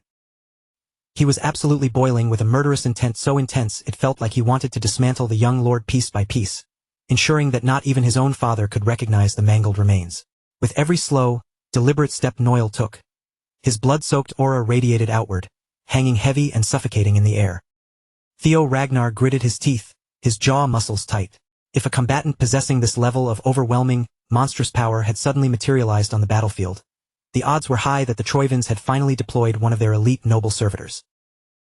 He was absolutely boiling with a murderous intent so intense it felt like he wanted to dismantle the young lord piece by piece, ensuring that not even his own father could recognize the mangled remains. With every slow, deliberate step Noil took, his blood-soaked aura radiated outward, hanging heavy and suffocating in the air. Theo Ragnar gritted his teeth, his jaw muscles tight. If a combatant possessing this level of overwhelming, monstrous power had suddenly materialized on the battlefield, the odds were high that the Troyvins had finally deployed one of their elite noble servitors.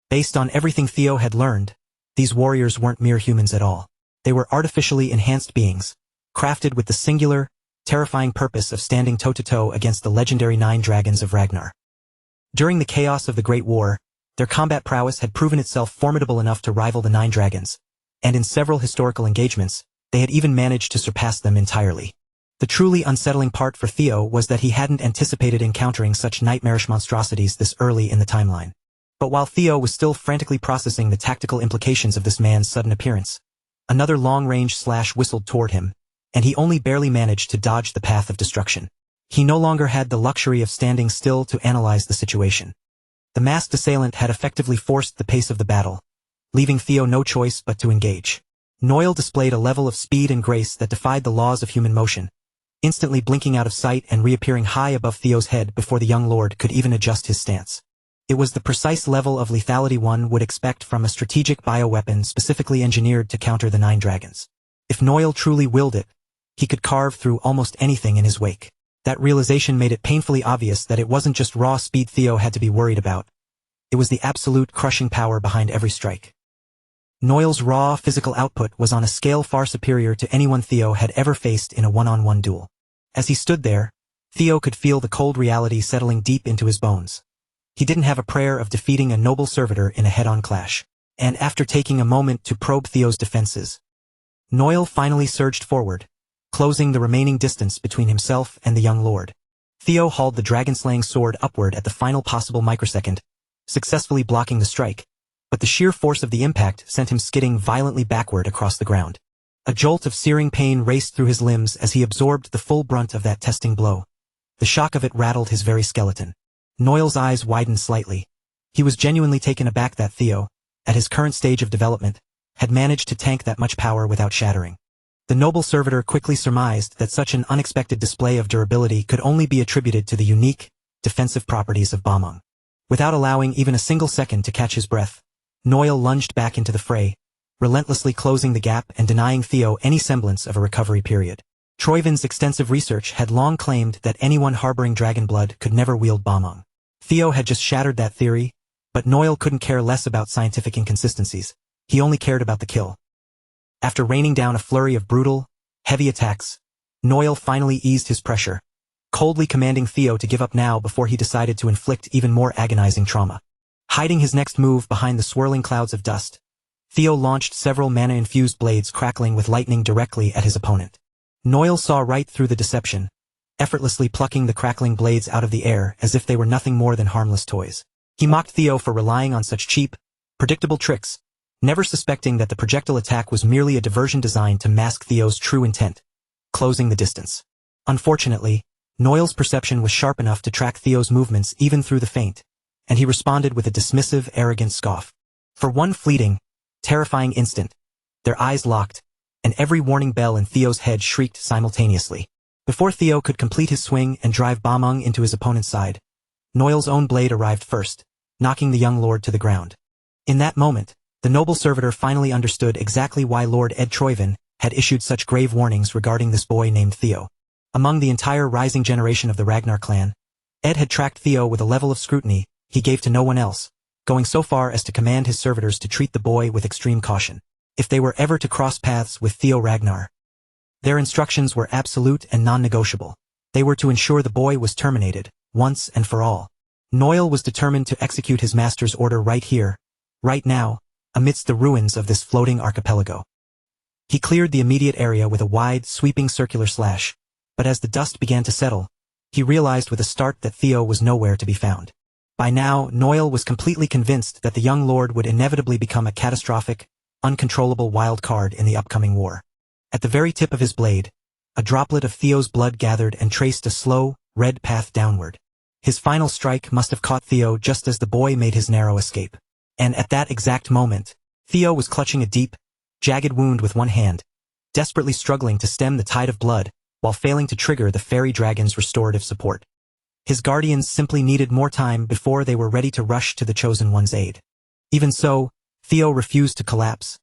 Based on everything Theo had learned, these warriors weren't mere humans at all. They were artificially enhanced beings, crafted with the singular, terrifying purpose of standing toe-to-toe against the legendary 9 dragons of Ragnar. During the chaos of the Great War, their combat prowess had proven itself formidable enough to rival the 9 dragons, and in several historical engagements, they had even managed to surpass them entirely. The truly unsettling part for Theo was that he hadn't anticipated encountering such nightmarish monstrosities this early in the timeline. But while Theo was still frantically processing the tactical implications of this man's sudden appearance, another long-range slash whistled toward him, and he only barely managed to dodge the path of destruction. He no longer had the luxury of standing still to analyze the situation. The masked assailant had effectively forced the pace of the battle, leaving Theo no choice but to engage. Noil displayed a level of speed and grace that defied the laws of human motion, instantly blinking out of sight and reappearing high above Theo's head before the young lord could even adjust his stance. It was the precise level of lethality one would expect from a strategic bioweapon specifically engineered to counter the 9 dragons. If Noil truly willed it, he could carve through almost anything in his wake. That realization made it painfully obvious that it wasn't just raw speed Theo had to be worried about. It was the absolute crushing power behind every strike. Noil's raw physical output was on a scale far superior to anyone Theo had ever faced in a one-on-one duel. As he stood there, Theo could feel the cold reality settling deep into his bones. He didn't have a prayer of defeating a noble servitor in a head-on clash. And after taking a moment to probe Theo's defenses, Noil finally surged forward, closing the remaining distance between himself and the young lord. Theo hauled the dragon-slaying sword upward at the final possible microsecond, successfully blocking the strike, but the sheer force of the impact sent him skidding violently backward across the ground. A jolt of searing pain raced through his limbs as he absorbed the full brunt of that testing blow. The shock of it rattled his very skeleton. Noil's eyes widened slightly. He was genuinely taken aback that Theo, at his current stage of development, had managed to tank that much power without shattering. The noble servitor quickly surmised that such an unexpected display of durability could only be attributed to the unique, defensive properties of Bamong. Without allowing even a single second to catch his breath, Noil lunged back into the fray, relentlessly closing the gap and denying Theo any semblance of a recovery period. Troyvin's extensive research had long claimed that anyone harboring dragon blood could never wield Bamong. Theo had just shattered that theory, but Noil couldn't care less about scientific inconsistencies. He only cared about the kill. After raining down a flurry of brutal, heavy attacks, Noil finally eased his pressure, coldly commanding Theo to give up now before he decided to inflict even more agonizing trauma. Hiding his next move behind the swirling clouds of dust, Theo launched several mana-infused blades crackling with lightning directly at his opponent. Noil saw right through the deception, effortlessly plucking the crackling blades out of the air as if they were nothing more than harmless toys. He mocked Theo for relying on such cheap, predictable tricks, never suspecting that the projectile attack was merely a diversion designed to mask Theo's true intent, closing the distance. Unfortunately, Noel's perception was sharp enough to track Theo's movements even through the feint, and he responded with a dismissive, arrogant scoff. For one fleeting, terrifying instant, their eyes locked, and every warning bell in Theo's head shrieked simultaneously. Before Theo could complete his swing and drive Bamung into his opponent's side, Noel's own blade arrived first, knocking the young lord to the ground. In that moment, the noble servitor finally understood exactly why Lord Ed Troyven had issued such grave warnings regarding this boy named Theo. Among the entire rising generation of the Ragnar clan, Ed had tracked Theo with a level of scrutiny he gave to no one else, going so far as to command his servitors to treat the boy with extreme caution. If they were ever to cross paths with Theo Ragnar, their instructions were absolute and non-negotiable. They were to ensure the boy was terminated, once and for all. Noel was determined to execute his master's order right here, right now, amidst the ruins of this floating archipelago. He cleared the immediate area with a wide, sweeping circular slash, but as the dust began to settle, he realized with a start that Theo was nowhere to be found. By now, Noel was completely convinced that the young lord would inevitably become a catastrophic, uncontrollable wild card in the upcoming war. At the very tip of his blade, a droplet of Theo's blood gathered and traced a slow, red path downward. His final strike must have caught Theo just as the boy made his narrow escape. And at that exact moment, Theo was clutching a deep, jagged wound with one hand, desperately struggling to stem the tide of blood, while failing to trigger the fairy dragon's restorative support. His guardians simply needed more time before they were ready to rush to the Chosen One's aid. Even so, Theo refused to collapse,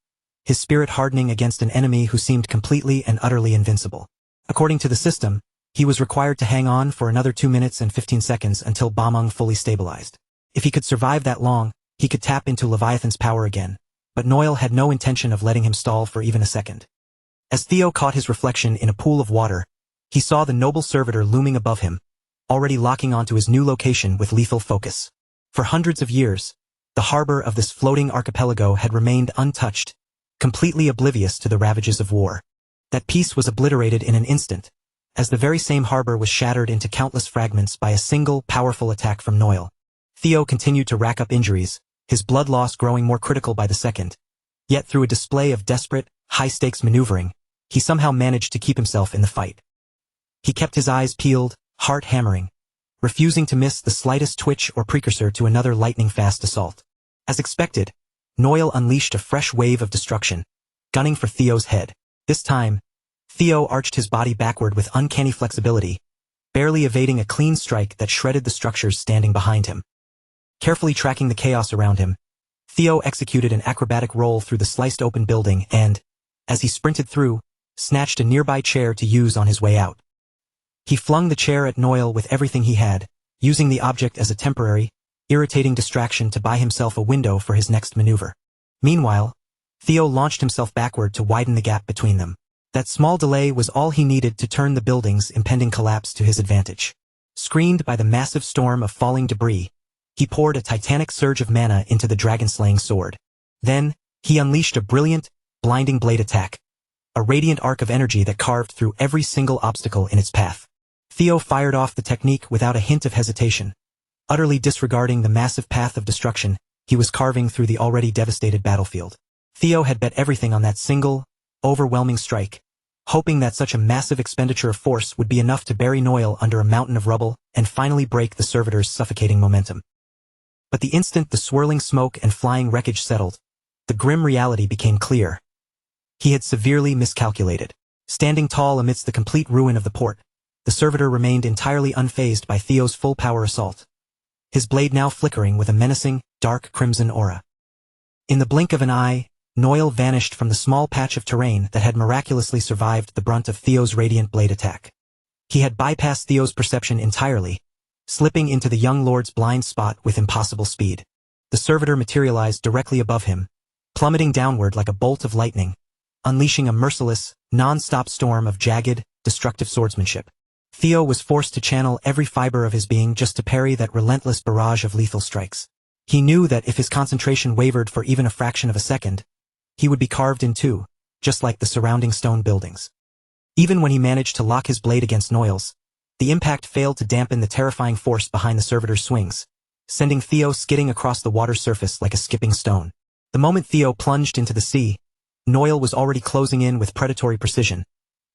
his spirit hardening against an enemy who seemed completely and utterly invincible. According to the system, he was required to hang on for another 2 minutes and 15 seconds until Bamung fully stabilized. If he could survive that long, he could tap into Leviathan's power again, but Noel had no intention of letting him stall for even a second. As Theo caught his reflection in a pool of water, he saw the noble servitor looming above him, already locking onto his new location with lethal focus. For hundreds of years, the harbor of this floating archipelago had remained untouched, completely oblivious to the ravages of war. That peace was obliterated in an instant, as the very same harbor was shattered into countless fragments by a single, powerful attack from Noel. Theo continued to rack up injuries, his blood loss growing more critical by the second. Yet through a display of desperate, high-stakes maneuvering, he somehow managed to keep himself in the fight. He kept his eyes peeled, heart hammering, refusing to miss the slightest twitch or precursor to another lightning-fast assault. As expected, Noel unleashed a fresh wave of destruction, gunning for Theo's head. This time, Theo arched his body backward with uncanny flexibility, barely evading a clean strike that shredded the structures standing behind him. Carefully tracking the chaos around him, Theo executed an acrobatic roll through the sliced-open building and, as he sprinted through, snatched a nearby chair to use on his way out. He flung the chair at Noel with everything he had, using the object as a temporary, irritating distraction to buy himself a window for his next maneuver. Meanwhile, Theo launched himself backward to widen the gap between them. That small delay was all he needed to turn the building's impending collapse to his advantage. Screened by the massive storm of falling debris, he poured a titanic surge of mana into the dragon-slaying sword. Then, he unleashed a brilliant, blinding blade attack, a radiant arc of energy that carved through every single obstacle in its path. Theo fired off the technique without a hint of hesitation, utterly disregarding the massive path of destruction he was carving through the already devastated battlefield. Theo had bet everything on that single, overwhelming strike, hoping that such a massive expenditure of force would be enough to bury Noel under a mountain of rubble and finally break the servitor's suffocating momentum. But the instant the swirling smoke and flying wreckage settled, the grim reality became clear. He had severely miscalculated. Standing tall amidst the complete ruin of the port, the servitor remained entirely unfazed by Theo's full-power assault, his blade now flickering with a menacing, dark crimson aura. In the blink of an eye, Noel vanished from the small patch of terrain that had miraculously survived the brunt of Theo's radiant blade attack. He had bypassed Theo's perception entirely, slipping into the young lord's blind spot with impossible speed. The servitor materialized directly above him, plummeting downward like a bolt of lightning, unleashing a merciless, non-stop storm of jagged, destructive swordsmanship. Theo was forced to channel every fiber of his being just to parry that relentless barrage of lethal strikes. He knew that if his concentration wavered for even a fraction of a second, he would be carved in two, just like the surrounding stone buildings. Even when he managed to lock his blade against Noel's, the impact failed to dampen the terrifying force behind the servitor's swings, sending Theo skidding across the water's surface like a skipping stone. The moment Theo plunged into the sea, Noel was already closing in with predatory precision,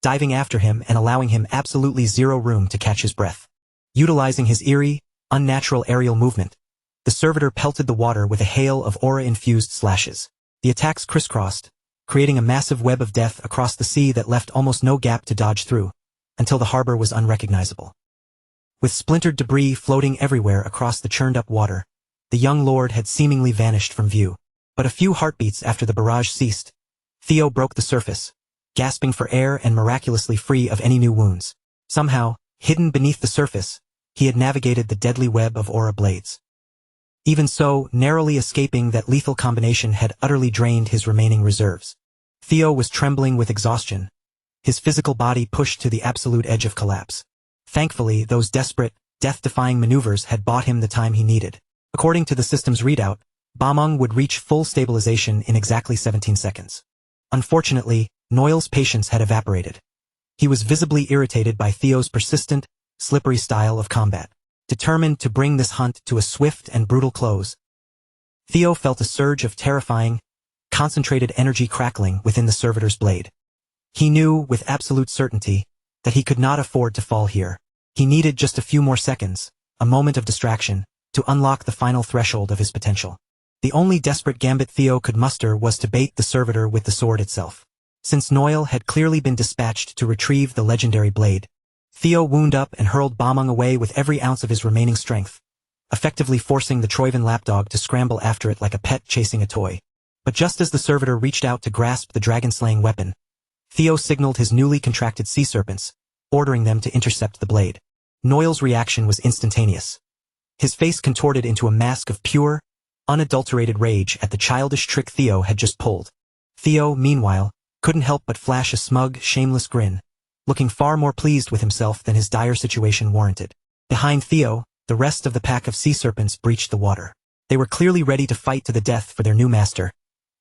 diving after him and allowing him absolutely zero room to catch his breath. Utilizing his eerie, unnatural aerial movement, the servitor pelted the water with a hail of aura-infused slashes. The attacks crisscrossed, creating a massive web of death across the sea that left almost no gap to dodge through, until the harbor was unrecognizable. With splintered debris floating everywhere across the churned-up water, the young lord had seemingly vanished from view. But a few heartbeats after the barrage ceased, Theo broke the surface, gasping for air and miraculously free of any new wounds. Somehow, hidden beneath the surface, he had navigated the deadly web of aura blades. Even so, narrowly escaping that lethal combination had utterly drained his remaining reserves. Theo was trembling with exhaustion, his physical body pushed to the absolute edge of collapse. Thankfully, those desperate, death-defying maneuvers had bought him the time he needed. According to the system's readout, Bameng would reach full stabilization in exactly 17 seconds. Unfortunately, Noel's patience had evaporated. He was visibly irritated by Theo's persistent, slippery style of combat. Determined to bring this hunt to a swift and brutal close, Theo felt a surge of terrifying, concentrated energy crackling within the servitor's blade. He knew, with absolute certainty, that he could not afford to fall here. He needed just a few more seconds, a moment of distraction, to unlock the final threshold of his potential. The only desperate gambit Theo could muster was to bait the servitor with the sword itself. Since Noel had clearly been dispatched to retrieve the legendary blade, Theo wound up and hurled Bameng away with every ounce of his remaining strength, effectively forcing the Troivan lapdog to scramble after it like a pet chasing a toy. But just as the servitor reached out to grasp the dragon-slaying weapon, Theo signaled his newly contracted sea serpents, ordering them to intercept the blade. Noel's reaction was instantaneous. His face contorted into a mask of pure, unadulterated rage at the childish trick Theo had just pulled. Theo, meanwhile, couldn't help but flash a smug, shameless grin, looking far more pleased with himself than his dire situation warranted. Behind Theo, the rest of the pack of sea serpents breached the water. They were clearly ready to fight to the death for their new master,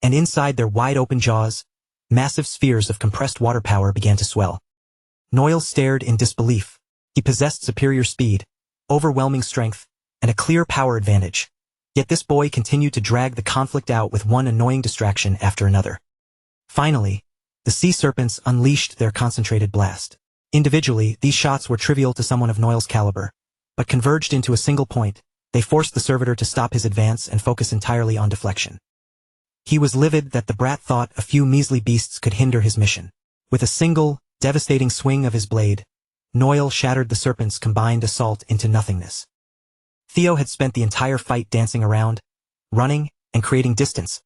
and inside their wide-open jaws, massive spheres of compressed water power began to swell. Noel stared in disbelief. He possessed superior speed, overwhelming strength, and a clear power advantage. Yet this boy continued to drag the conflict out with one annoying distraction after another. Finally, the sea serpents unleashed their concentrated blast. Individually, these shots were trivial to someone of Noel's caliber, but converged into a single point, they forced the servitor to stop his advance and focus entirely on deflection. He was livid that the brat thought a few measly beasts could hinder his mission. With a single, devastating swing of his blade, Noel shattered the serpent's combined assault into nothingness. Theo had spent the entire fight dancing around, running, and creating distance,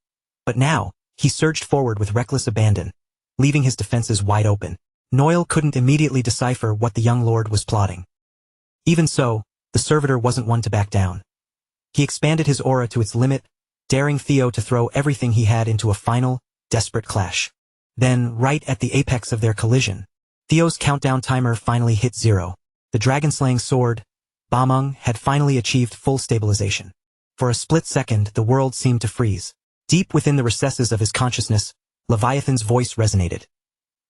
but now, he surged forward with reckless abandon, leaving his defenses wide open. Noel couldn't immediately decipher what the young lord was plotting. Even so, the servitor wasn't one to back down. He expanded his aura to its limit, daring Theo to throw everything he had into a final, desperate clash. Then, right at the apex of their collision, Theo's countdown timer finally hit 0. The dragon-slaying sword, Bameng, had finally achieved full stabilization. For a split second, the world seemed to freeze. Deep within the recesses of his consciousness, Leviathan's voice resonated.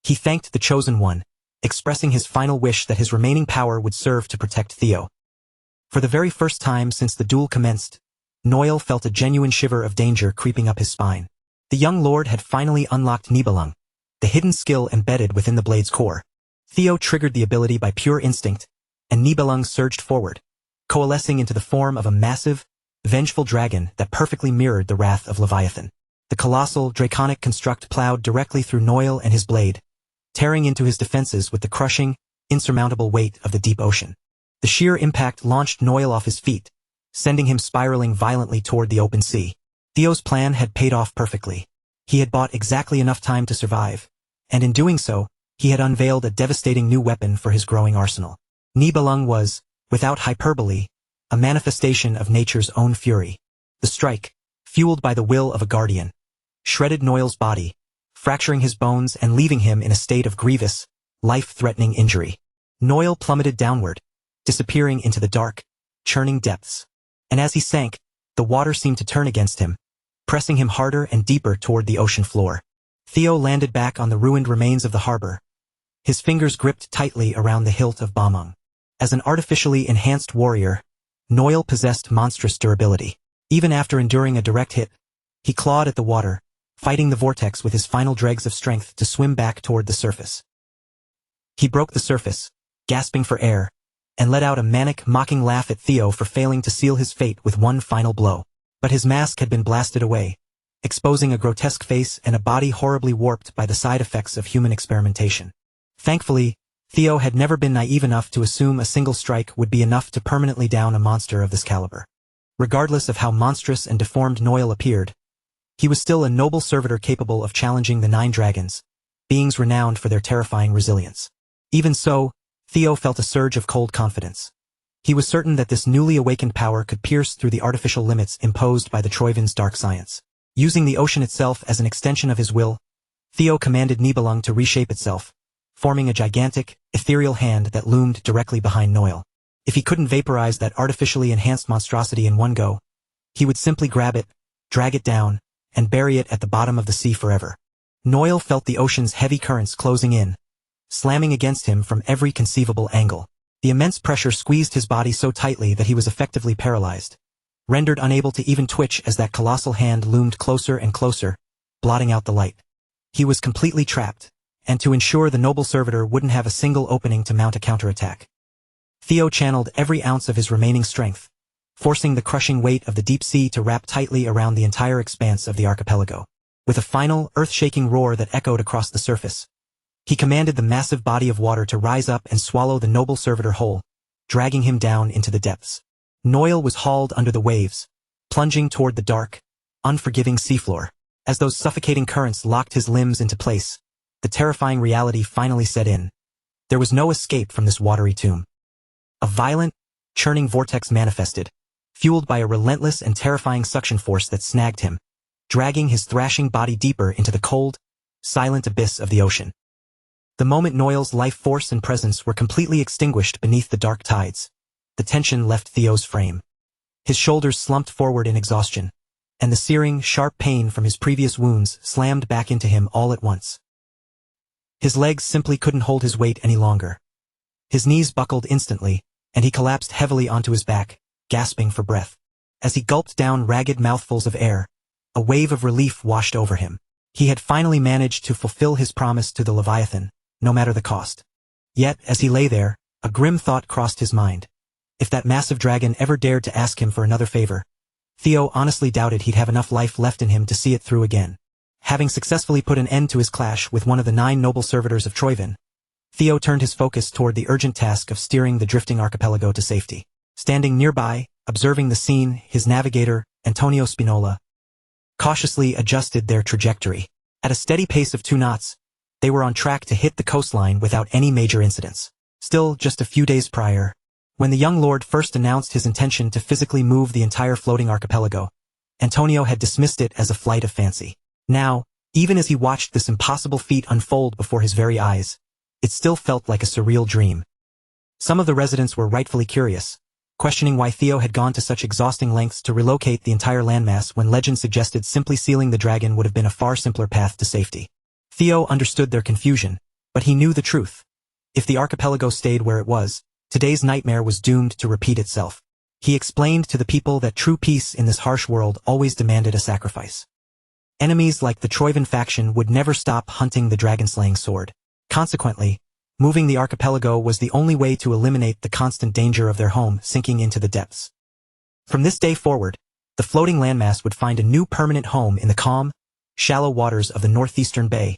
He thanked the Chosen One, expressing his final wish that his remaining power would serve to protect Theo. For the very first time since the duel commenced, Noel felt a genuine shiver of danger creeping up his spine. The young lord had finally unlocked Nibelung, the hidden skill embedded within the blade's core. Theo triggered the ability by pure instinct, and Nibelung surged forward, coalescing into the form of a massive, vengeful dragon that perfectly mirrored the wrath of Leviathan. The colossal, draconic construct plowed directly through Noel and his blade, tearing into his defenses with the crushing, insurmountable weight of the deep ocean. The sheer impact launched Noel off his feet, sending him spiraling violently toward the open sea. Theo's plan had paid off perfectly. He had bought exactly enough time to survive, and in doing so, he had unveiled a devastating new weapon for his growing arsenal. Nibelung was, without hyperbole, a manifestation of nature's own fury. The strike, fueled by the will of a guardian, shredded Noel's body, fracturing his bones and leaving him in a state of grievous, life-threatening injury. Noel plummeted downward, disappearing into the dark, churning depths. And as he sank, the water seemed to turn against him, pressing him harder and deeper toward the ocean floor. Theo landed back on the ruined remains of the harbor, his fingers gripped tightly around the hilt of Bameng. As an artificially enhanced warrior, Noel possessed monstrous durability. Even after enduring a direct hit, he clawed at the water, fighting the vortex with his final dregs of strength to swim back toward the surface. He broke the surface, gasping for air, and let out a manic, mocking laugh at Theo for failing to seal his fate with one final blow. But his mask had been blasted away, exposing a grotesque face and a body horribly warped by the side effects of human experimentation. Thankfully, Theo had never been naive enough to assume a single strike would be enough to permanently down a monster of this caliber. Regardless of how monstrous and deformed Noel appeared, he was still a noble servitor capable of challenging the 9 dragons, beings renowned for their terrifying resilience. Even so, Theo felt a surge of cold confidence. He was certain that this newly awakened power could pierce through the artificial limits imposed by the Troivan's dark science. Using the ocean itself as an extension of his will, Theo commanded Nibelung to reshape itself, forming a gigantic, ethereal hand that loomed directly behind Noel. If he couldn't vaporize that artificially enhanced monstrosity in one go, he would simply grab it, drag it down, and bury it at the bottom of the sea forever. Noel felt the ocean's heavy currents closing in, slamming against him from every conceivable angle. The immense pressure squeezed his body so tightly that he was effectively paralyzed, rendered unable to even twitch as that colossal hand loomed closer and closer, blotting out the light. He was completely trapped, and to ensure the noble servitor wouldn't have a single opening to mount a counterattack, Theo channeled every ounce of his remaining strength, forcing the crushing weight of the deep sea to wrap tightly around the entire expanse of the archipelago. With a final, earth-shaking roar that echoed across the surface, he commanded the massive body of water to rise up and swallow the noble servitor whole, dragging him down into the depths. Noel was hauled under the waves, plunging toward the dark, unforgiving seafloor. As those suffocating currents locked his limbs into place, the terrifying reality finally set in. There was no escape from this watery tomb. A violent, churning vortex manifested, fueled by a relentless and terrifying suction force that snagged him, dragging his thrashing body deeper into the cold, silent abyss of the ocean. The moment Noel's life force and presence were completely extinguished beneath the dark tides, the tension left Theo's frame. His shoulders slumped forward in exhaustion, and the searing, sharp pain from his previous wounds slammed back into him all at once. His legs simply couldn't hold his weight any longer. His knees buckled instantly, and he collapsed heavily onto his back, gasping for breath. As he gulped down ragged mouthfuls of air, a wave of relief washed over him. He had finally managed to fulfill his promise to the Leviathan, no matter the cost. Yet, as he lay there, a grim thought crossed his mind. If that massive dragon ever dared to ask him for another favor, Theo honestly doubted he'd have enough life left in him to see it through again. Having successfully put an end to his clash with one of the 9 noble servitors of Troivan, Theo turned his focus toward the urgent task of steering the drifting archipelago to safety. Standing nearby, observing the scene, his navigator, Antonio Spinola, cautiously adjusted their trajectory. At a steady pace of 2 knots, they were on track to hit the coastline without any major incidents. Still, just a few days prior, when the young lord first announced his intention to physically move the entire floating archipelago, Antonio had dismissed it as a flight of fancy. Now, even as he watched this impossible feat unfold before his very eyes, it still felt like a surreal dream. Some of the residents were rightfully curious, questioning why Theo had gone to such exhausting lengths to relocate the entire landmass when legend suggested simply sealing the dragon would have been a far simpler path to safety. Theo understood their confusion, but he knew the truth. If the archipelago stayed where it was, today's nightmare was doomed to repeat itself. He explained to the people that true peace in this harsh world always demanded a sacrifice. Enemies like the Troivan faction would never stop hunting the dragon-slaying sword. Consequently, moving the archipelago was the only way to eliminate the constant danger of their home sinking into the depths. From this day forward, the floating landmass would find a new permanent home in the calm, shallow waters of the northeastern bay,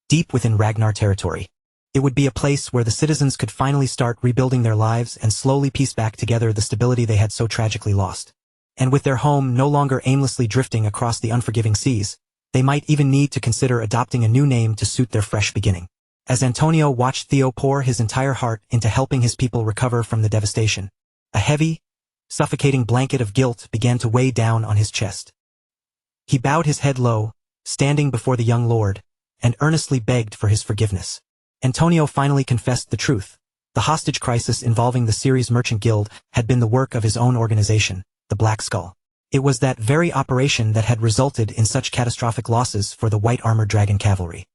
deep within Ragnar territory. It would be a place where the citizens could finally start rebuilding their lives and slowly piece back together the stability they had so tragically lost. And with their home no longer aimlessly drifting across the unforgiving seas, they might even need to consider adopting a new name to suit their fresh beginning. As Antonio watched Theo pour his entire heart into helping his people recover from the devastation, a heavy, suffocating blanket of guilt began to weigh down on his chest. He bowed his head low, standing before the young lord, and earnestly begged for his forgiveness. Antonio finally confessed the truth. The hostage crisis involving the Ceres Merchant Guild had been the work of his own organization, the Black Skull. It was that very operation that had resulted in such catastrophic losses for the white-armored dragon cavalry.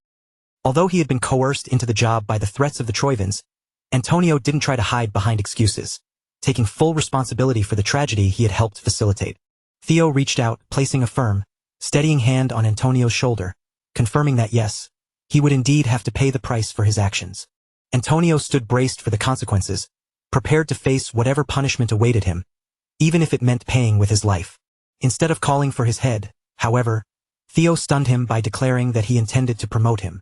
Although he had been coerced into the job by the threats of the Troivans, Antonio didn't try to hide behind excuses, taking full responsibility for the tragedy he had helped facilitate. Theo reached out, placing a firm, steadying hand on Antonio's shoulder, confirming that yes, he would indeed have to pay the price for his actions. Antonio stood braced for the consequences, prepared to face whatever punishment awaited him, even if it meant paying with his life. Instead of calling for his head, however, Theo stunned him by declaring that he intended to promote him.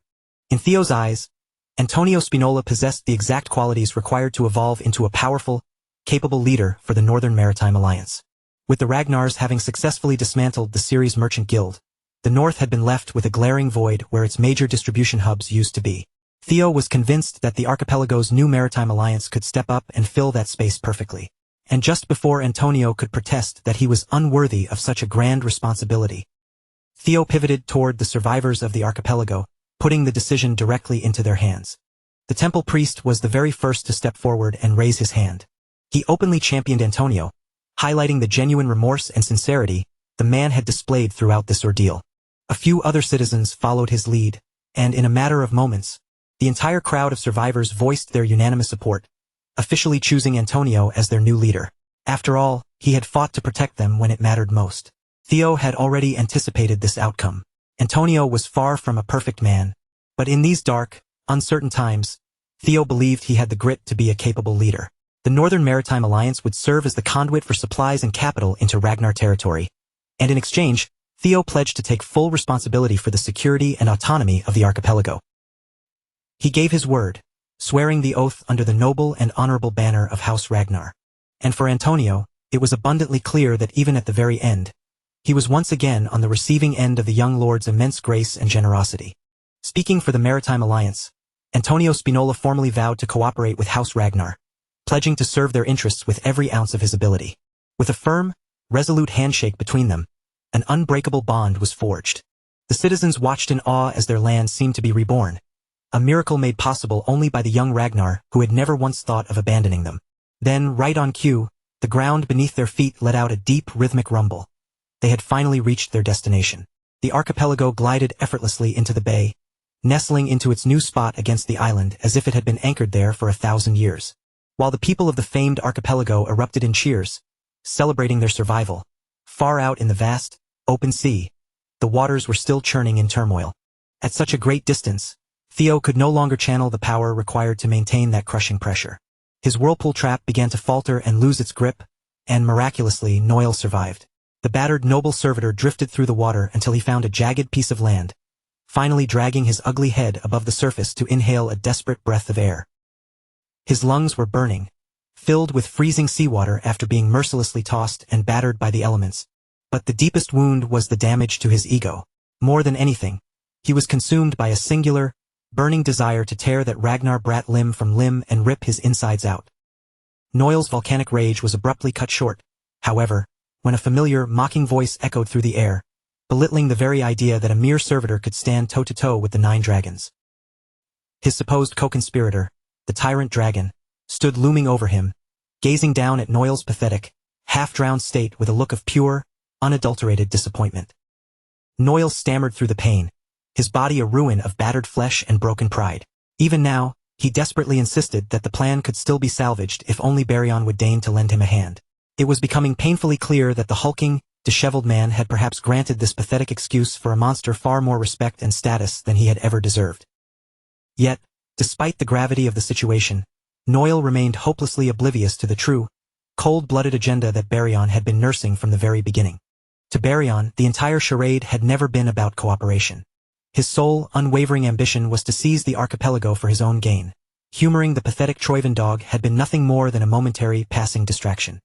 In Theo's eyes, Antonio Spinola possessed the exact qualities required to evolve into a powerful, capable leader for the Northern Maritime Alliance. With the Ragnars having successfully dismantled the Ceres Merchant Guild, the North had been left with a glaring void where its major distribution hubs used to be. Theo was convinced that the archipelago's new maritime alliance could step up and fill that space perfectly. And just before Antonio could protest that he was unworthy of such a grand responsibility, Theo pivoted toward the survivors of the archipelago, putting the decision directly into their hands. The temple priest was the very first to step forward and raise his hand. He openly championed Antonio, highlighting the genuine remorse and sincerity the man had displayed throughout this ordeal. A few other citizens followed his lead, and in a matter of moments, the entire crowd of survivors voiced their unanimous support, officially choosing Antonio as their new leader. After all, he had fought to protect them when it mattered most. Theo had already anticipated this outcome. Antonio was far from a perfect man, but in these dark, uncertain times, Theo believed he had the grit to be a capable leader. The Northern Maritime Alliance would serve as the conduit for supplies and capital into Ragnar territory, and in exchange, Theo pledged to take full responsibility for the security and autonomy of the archipelago. He gave his word, swearing the oath under the noble and honorable banner of House Ragnar. And for Antonio, it was abundantly clear that even at the very end, he was once again on the receiving end of the young lord's immense grace and generosity. Speaking for the Maritime Alliance, Antonio Spinola formally vowed to cooperate with House Ragnar, pledging to serve their interests with every ounce of his ability. With a firm, resolute handshake between them, an unbreakable bond was forged. The citizens watched in awe as their land seemed to be reborn, a miracle made possible only by the young Ragnar who had never once thought of abandoning them. Then, right on cue, the ground beneath their feet let out a deep rhythmic rumble. They had finally reached their destination. The archipelago glided effortlessly into the bay, nestling into its new spot against the island as if it had been anchored there for 1,000 years. While the people of the famed archipelago erupted in cheers, celebrating their survival, far out in the vast, open sea, the waters were still churning in turmoil. At such a great distance, Theo could no longer channel the power required to maintain that crushing pressure. His whirlpool trap began to falter and lose its grip, and miraculously Noel survived. The battered noble servitor drifted through the water until he found a jagged piece of land, finally dragging his ugly head above the surface to inhale a desperate breath of air. His lungs were burning, filled with freezing seawater after being mercilessly tossed and battered by the elements. But the deepest wound was the damage to his ego. More than anything, he was consumed by a singular, burning desire to tear that Ragnar brat limb from limb and rip his insides out. Noel's volcanic rage was abruptly cut short, however, when a familiar, mocking voice echoed through the air, belittling the very idea that a mere servitor could stand toe-to-toe with the 9 dragons. His supposed co-conspirator, the tyrant dragon, stood looming over him, gazing down at Noel's pathetic, half-drowned state with a look of pure, unadulterated disappointment. Noel stammered through the pain, his body a ruin of battered flesh and broken pride. Even now, he desperately insisted that the plan could still be salvaged if only Baryon would deign to lend him a hand. It was becoming painfully clear that the hulking, disheveled man had perhaps granted this pathetic excuse for a monster far more respect and status than he had ever deserved. Yet, despite the gravity of the situation, Noel remained hopelessly oblivious to the true, cold-blooded agenda that Baryon had been nursing from the very beginning. To Baryon, the entire charade had never been about cooperation. His sole, unwavering ambition was to seize the archipelago for his own gain. Humoring the pathetic Troivan dog had been nothing more than a momentary, passing distraction.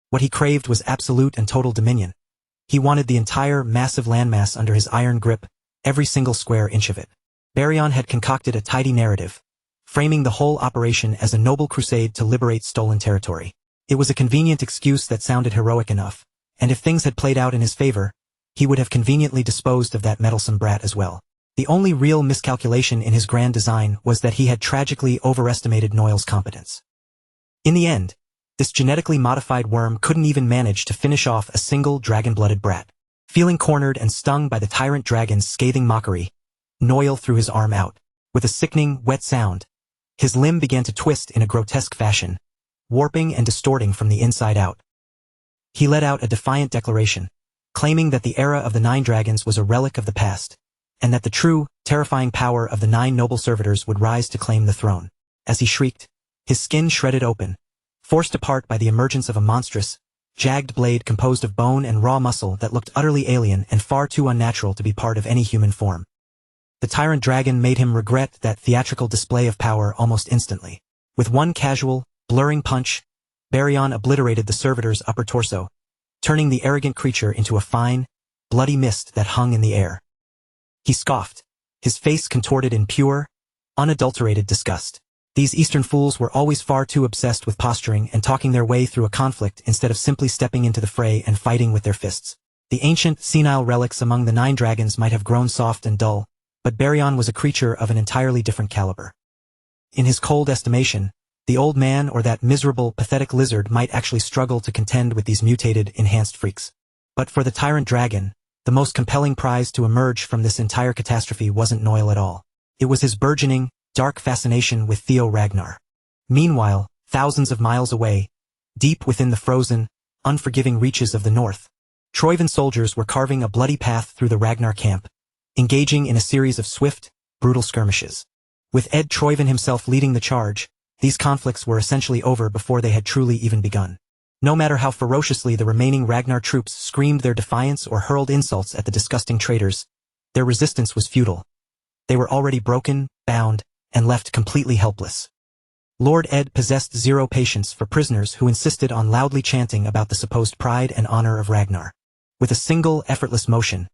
What he craved was absolute and total dominion. He wanted the entire, massive landmass under his iron grip, every single square inch of it. Baryon had concocted a tidy narrative, framing the whole operation as a noble crusade to liberate stolen territory. It was a convenient excuse that sounded heroic enough, and if things had played out in his favor, he would have conveniently disposed of that meddlesome brat as well. The only real miscalculation in his grand design was that he had tragically overestimated Noel's competence. In the end, this genetically modified worm couldn't even manage to finish off a single dragon-blooded brat. Feeling cornered and stung by the tyrant dragon's scathing mockery, Noel threw his arm out. With a sickening, wet sound, his limb began to twist in a grotesque fashion, warping and distorting from the inside out. He let out a defiant declaration, claiming that the era of the 9 dragons was a relic of the past, and that the true, terrifying power of the 9 noble servitors would rise to claim the throne. As he shrieked, his skin shredded open, forced apart by the emergence of a monstrous, jagged blade composed of bone and raw muscle that looked utterly alien and far too unnatural to be part of any human form. The tyrant dragon made him regret that theatrical display of power almost instantly. With one casual, blurring punch, Baryon obliterated the servitor's upper torso, turning the arrogant creature into a fine, bloody mist that hung in the air. He scoffed, his face contorted in pure, unadulterated disgust. These Eastern fools were always far too obsessed with posturing and talking their way through a conflict instead of simply stepping into the fray and fighting with their fists. The ancient, senile relics among the 9 dragons might have grown soft and dull, but Baryon was a creature of an entirely different caliber. In his cold estimation, the old man or that miserable, pathetic lizard might actually struggle to contend with these mutated, enhanced freaks. But for the tyrant dragon, the most compelling prize to emerge from this entire catastrophe wasn't Noel at all. It was his burgeoning, dark fascination with Theo Ragnar. Meanwhile, thousands of miles away, deep within the frozen, unforgiving reaches of the north, Troivan soldiers were carving a bloody path through the Ragnar camp, engaging in a series of swift, brutal skirmishes. With Ed Troivan himself leading the charge, these conflicts were essentially over before they had truly even begun. No matter how ferociously the remaining Ragnar troops screamed their defiance or hurled insults at the disgusting traitors, their resistance was futile. They were already broken, bound, and left completely helpless. Lord Ed possessed zero patience for prisoners who insisted on loudly chanting about the supposed pride and honor of Ragnar. With a single, effortless motion,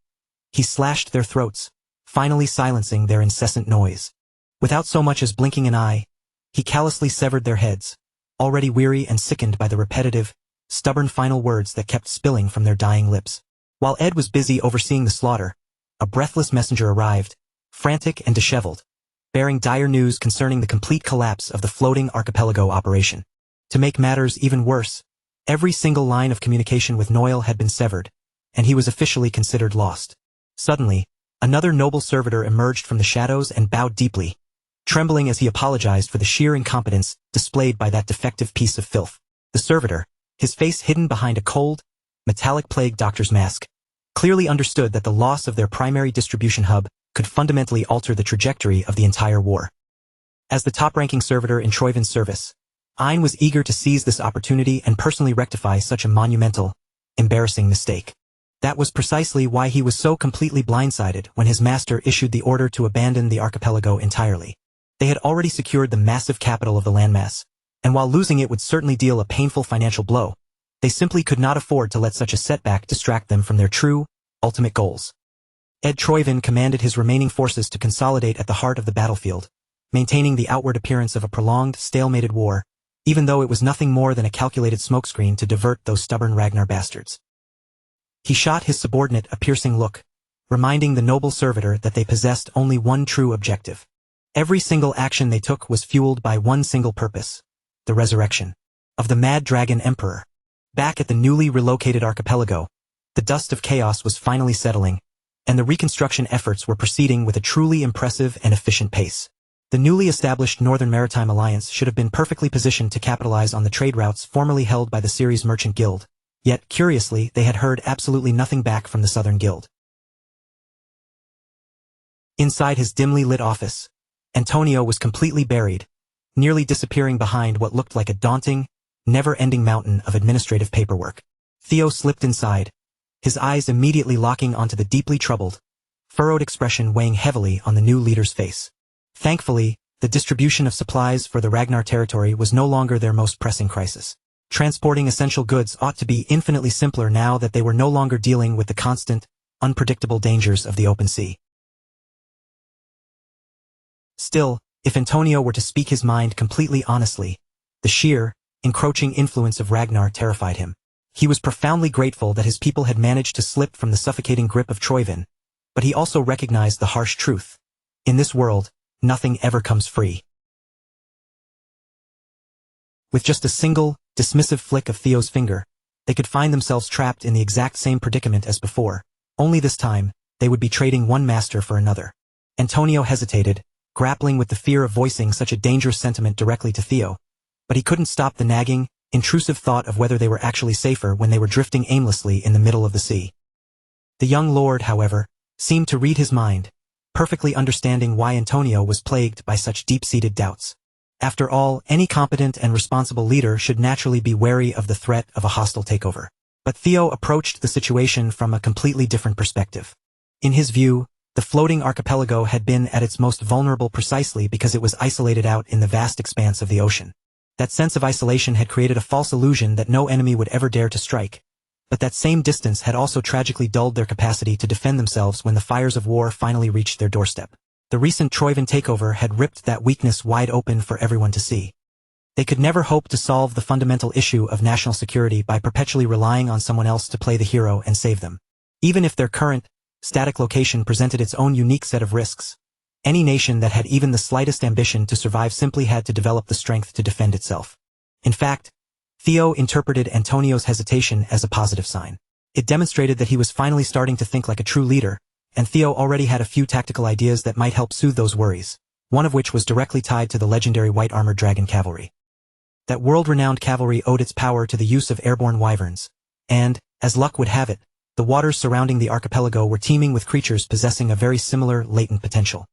he slashed their throats, finally silencing their incessant noise. Without so much as blinking an eye, he callously severed their heads, already weary and sickened by the repetitive, stubborn final words that kept spilling from their dying lips. While Ed was busy overseeing the slaughter, a breathless messenger arrived, frantic and disheveled, bearing dire news concerning the complete collapse of the floating archipelago operation. To make matters even worse, every single line of communication with Noel had been severed, and he was officially considered lost. Suddenly, another noble servitor emerged from the shadows and bowed deeply, trembling as he apologized for the sheer incompetence displayed by that defective piece of filth. The servitor, his face hidden behind a cold, metallic plague doctor's mask, clearly understood that the loss of their primary distribution hub could fundamentally alter the trajectory of the entire war. As the top-ranking servitor in Troivan's service, Ein was eager to seize this opportunity and personally rectify such a monumental, embarrassing mistake. That was precisely why he was so completely blindsided when his master issued the order to abandon the archipelago entirely. They had already secured the massive capital of the landmass, and while losing it would certainly deal a painful financial blow, they simply could not afford to let such a setback distract them from their true, ultimate goals. Ed Troivan commanded his remaining forces to consolidate at the heart of the battlefield, maintaining the outward appearance of a prolonged, stalemated war, even though it was nothing more than a calculated smokescreen to divert those stubborn Ragnar bastards. He shot his subordinate a piercing look, reminding the noble servitor that they possessed only one true objective. Every single action they took was fueled by one single purpose, the resurrection of the Mad Dragon Emperor. Back at the newly relocated archipelago, the dust of chaos was finally settling, and the reconstruction efforts were proceeding with a truly impressive and efficient pace. The newly established Northern Maritime Alliance should have been perfectly positioned to capitalize on the trade routes formerly held by the Ceres Merchant Guild, yet, curiously, they had heard absolutely nothing back from the Southern Guild. Inside his dimly lit office, Antonio was completely buried, nearly disappearing behind what looked like a daunting, never-ending mountain of administrative paperwork. Theo slipped inside, his eyes immediately locking onto the deeply troubled, furrowed expression weighing heavily on the new leader's face. Thankfully, the distribution of supplies for the Ragnar territory was no longer their most pressing crisis. Transporting essential goods ought to be infinitely simpler now that they were no longer dealing with the constant, unpredictable dangers of the open sea. Still, if Antonio were to speak his mind completely honestly, the sheer, encroaching influence of Ragnar terrified him. He was profoundly grateful that his people had managed to slip from the suffocating grip of Troivan, but he also recognized the harsh truth. In this world, nothing ever comes free. With just a single, dismissive flick of Theo's finger, they could find themselves trapped in the exact same predicament as before, only this time, they would be trading one master for another. Antonio hesitated, grappling with the fear of voicing such a dangerous sentiment directly to Theo, but he couldn't stop the nagging, intrusive thought of whether they were actually safer when they were drifting aimlessly in the middle of the sea. The young lord, however, seemed to read his mind, perfectly understanding why Antonio was plagued by such deep-seated doubts. After all, any competent and responsible leader should naturally be wary of the threat of a hostile takeover. But Theo approached the situation from a completely different perspective. In his view, the floating archipelago had been at its most vulnerable precisely because it was isolated out in the vast expanse of the ocean. That sense of isolation had created a false illusion that no enemy would ever dare to strike. But that same distance had also tragically dulled their capacity to defend themselves when the fires of war finally reached their doorstep. The recent Troivan takeover had ripped that weakness wide open for everyone to see. They could never hope to solve the fundamental issue of national security by perpetually relying on someone else to play the hero and save them. Even if their current, static location presented its own unique set of risks, any nation that had even the slightest ambition to survive simply had to develop the strength to defend itself. In fact, Theo interpreted Antonio's hesitation as a positive sign. It demonstrated that he was finally starting to think like a true leader, and Theo already had a few tactical ideas that might help soothe those worries, one of which was directly tied to the legendary white-armored dragon cavalry. That world-renowned cavalry owed its power to the use of airborne wyverns, and, as luck would have it, the waters surrounding the archipelago were teeming with creatures possessing a very similar latent potential.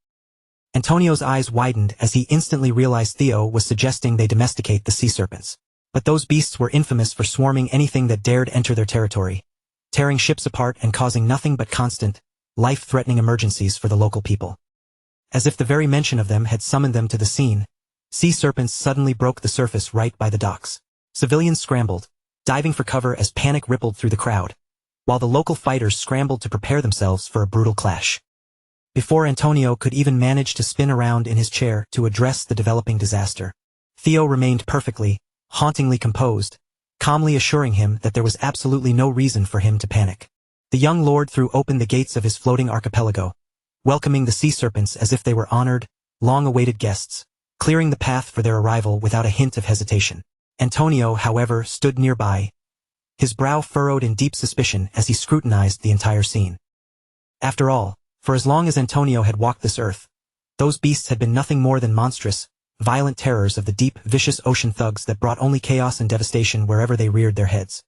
Antonio's eyes widened as he instantly realized Theo was suggesting they domesticate the sea serpents. But those beasts were infamous for swarming anything that dared enter their territory, tearing ships apart and causing nothing but constant, life-threatening emergencies for the local people. As if the very mention of them had summoned them to the scene, sea serpents suddenly broke the surface right by the docks. Civilians scrambled, diving for cover as panic rippled through the crowd, while the local fighters scrambled to prepare themselves for a brutal clash. Before Antonio could even manage to spin around in his chair to address the developing disaster, Theo remained perfectly, hauntingly composed, calmly assuring him that there was absolutely no reason for him to panic. The young lord threw open the gates of his floating archipelago, welcoming the sea serpents as if they were honored, long-awaited guests, clearing the path for their arrival without a hint of hesitation. Antonio, however, stood nearby, his brow furrowed in deep suspicion as he scrutinized the entire scene. After all, for as long as Antonio had walked this earth, those beasts had been nothing more than monstrous, violent terrors of the deep, vicious ocean thugs that brought only chaos and devastation wherever they reared their heads.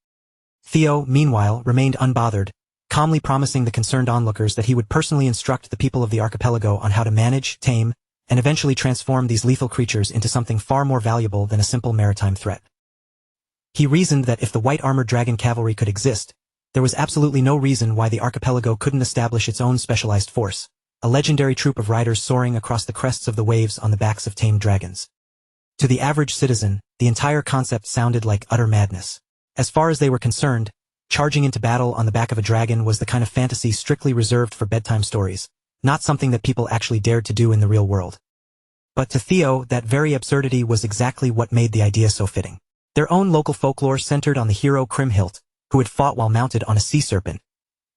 Theo, meanwhile, remained unbothered, calmly promising the concerned onlookers that he would personally instruct the people of the archipelago on how to manage, tame, and eventually transform these lethal creatures into something far more valuable than a simple maritime threat. He reasoned that if the white-armored dragon cavalry could exist, there was absolutely no reason why the archipelago couldn't establish its own specialized force, a legendary troop of riders soaring across the crests of the waves on the backs of tamed dragons. To the average citizen, the entire concept sounded like utter madness. As far as they were concerned, charging into battle on the back of a dragon was the kind of fantasy strictly reserved for bedtime stories, not something that people actually dared to do in the real world. But to Theo, that very absurdity was exactly what made the idea so fitting. Their own local folklore centered on the hero Kriemhild, who had fought while mounted on a sea serpent.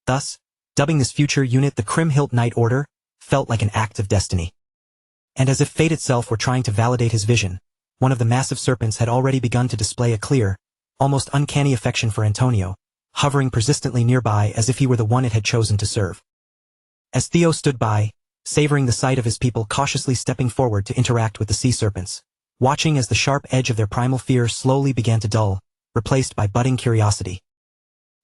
Thus, dubbing this future unit the Kriemhild Knight Order felt like an act of destiny. And as if fate itself were trying to validate his vision, one of the massive serpents had already begun to display a clear, almost uncanny affection for Antonio, hovering persistently nearby as if he were the one it had chosen to serve. As Theo stood by, savoring the sight of his people cautiously stepping forward to interact with the sea serpents, watching as the sharp edge of their primal fear slowly began to dull, replaced by budding curiosity,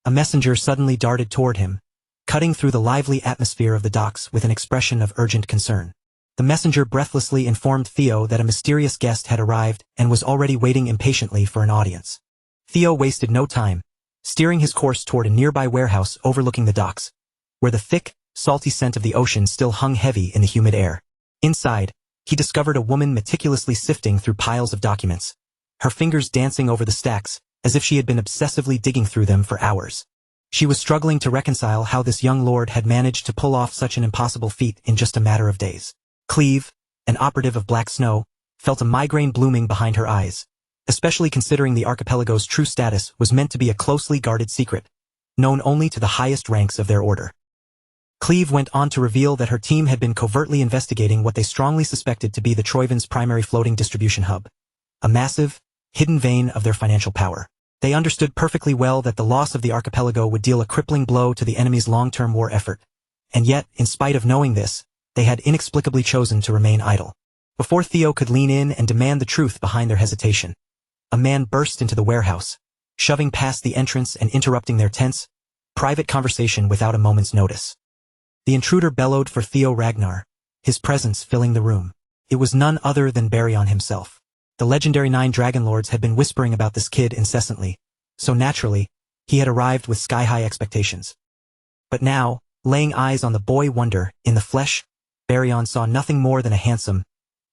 a messenger suddenly darted toward him, cutting through the lively atmosphere of the docks with an expression of urgent concern. The messenger breathlessly informed Theo that a mysterious guest had arrived and was already waiting impatiently for an audience. Theo wasted no time, steering his course toward a nearby warehouse overlooking the docks, where the thick, salty scent of the ocean still hung heavy in the humid air. Inside, he discovered a woman meticulously sifting through piles of documents, her fingers dancing over the stacks, as if she had been obsessively digging through them for hours. She was struggling to reconcile how this young lord had managed to pull off such an impossible feat in just a matter of days. Cleve, an operative of Black Snow, felt a migraine blooming behind her eyes, especially considering the archipelago's true status was meant to be a closely guarded secret, known only to the highest ranks of their order. Cleve went on to reveal that her team had been covertly investigating what they strongly suspected to be the Troivan's primary floating distribution hub, a massive, hidden vein of their financial power. They understood perfectly well that the loss of the archipelago would deal a crippling blow to the enemy's long-term war effort, and yet, in spite of knowing this, they had inexplicably chosen to remain idle. Before Theo could lean in and demand the truth behind their hesitation, a man burst into the warehouse, shoving past the entrance and interrupting their tense, private conversation without a moment's notice. The intruder bellowed for Theo Ragnar, his presence filling the room. It was none other than Baryon himself. The legendary 9 Dragon Lords had been whispering about this kid incessantly, so naturally, he had arrived with sky-high expectations. But now, laying eyes on the boy wonder, in the flesh, Baryon saw nothing more than a handsome,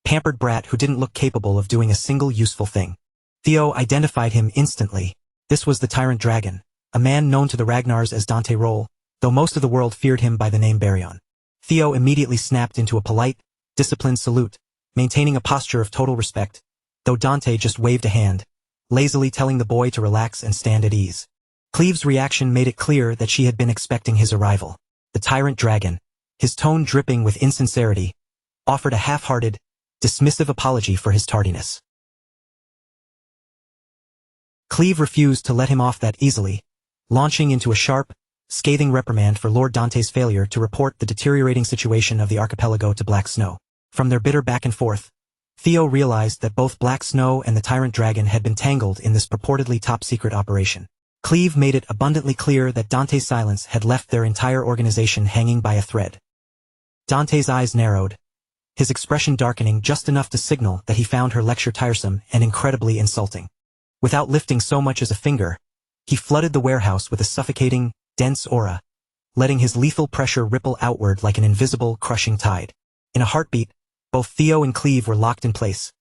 pampered brat who didn't look capable of doing a single useful thing. Theo identified him instantly. This was the Tyrant Dragon, a man known to the Ragnars as Dante Roll, though most of the world feared him by the name Baryon. Theo immediately snapped into a polite, disciplined salute, maintaining a posture of total respect, though Dante just waved a hand, lazily telling the boy to relax and stand at ease. Cleve's reaction made it clear that she had been expecting his arrival. The Tyrant Dragon, his tone dripping with insincerity, offered a half-hearted, dismissive apology for his tardiness. Cleve refused to let him off that easily, launching into a sharp, scathing reprimand for Lord Dante's failure to report the deteriorating situation of the archipelago to Black Snow. From their bitter back and forth, Theo realized that both Black Snow and the Tyrant Dragon had been tangled in this purportedly top-secret operation. Cleve made it abundantly clear that Dante's silence had left their entire organization hanging by a thread. Dante's eyes narrowed, his expression darkening just enough to signal that he found her lecture tiresome and incredibly insulting. Without lifting so much as a finger, he flooded the warehouse with a suffocating, dense aura, letting his lethal pressure ripple outward like an invisible, crushing tide. In a heartbeat, both Theo and Cleve were locked in place,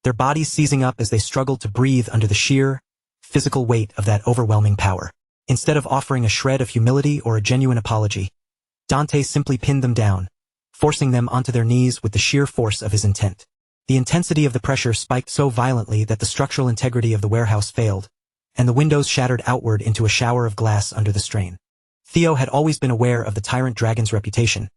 their bodies seizing up as they struggled to breathe under the sheer, physical weight of that overwhelming power. Instead of offering a shred of humility or a genuine apology, Dante simply pinned them down, forcing them onto their knees with the sheer force of his intent. The intensity of the pressure spiked so violently that the structural integrity of the warehouse failed, and the windows shattered outward into a shower of glass under the strain. Theo had always been aware of the Tyrant Dragon's reputation,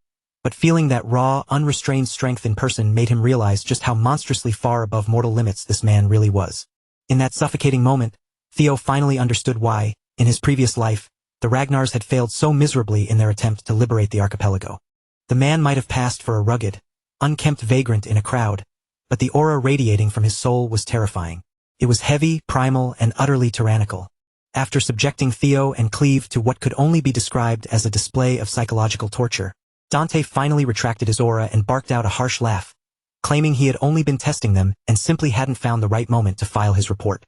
but feeling that raw, unrestrained strength in person made him realize just how monstrously far above mortal limits this man really was. In that suffocating moment, Theo finally understood why, in his previous life, the Ragnars had failed so miserably in their attempt to liberate the archipelago. The man might have passed for a rugged, unkempt vagrant in a crowd, but the aura radiating from his soul was terrifying. It was heavy, primal, and utterly tyrannical. After subjecting Theo and Cleve to what could only be described as a display of psychological torture, Dante finally retracted his aura and barked out a harsh laugh, claiming he had only been testing them and simply hadn't found the right moment to file his report.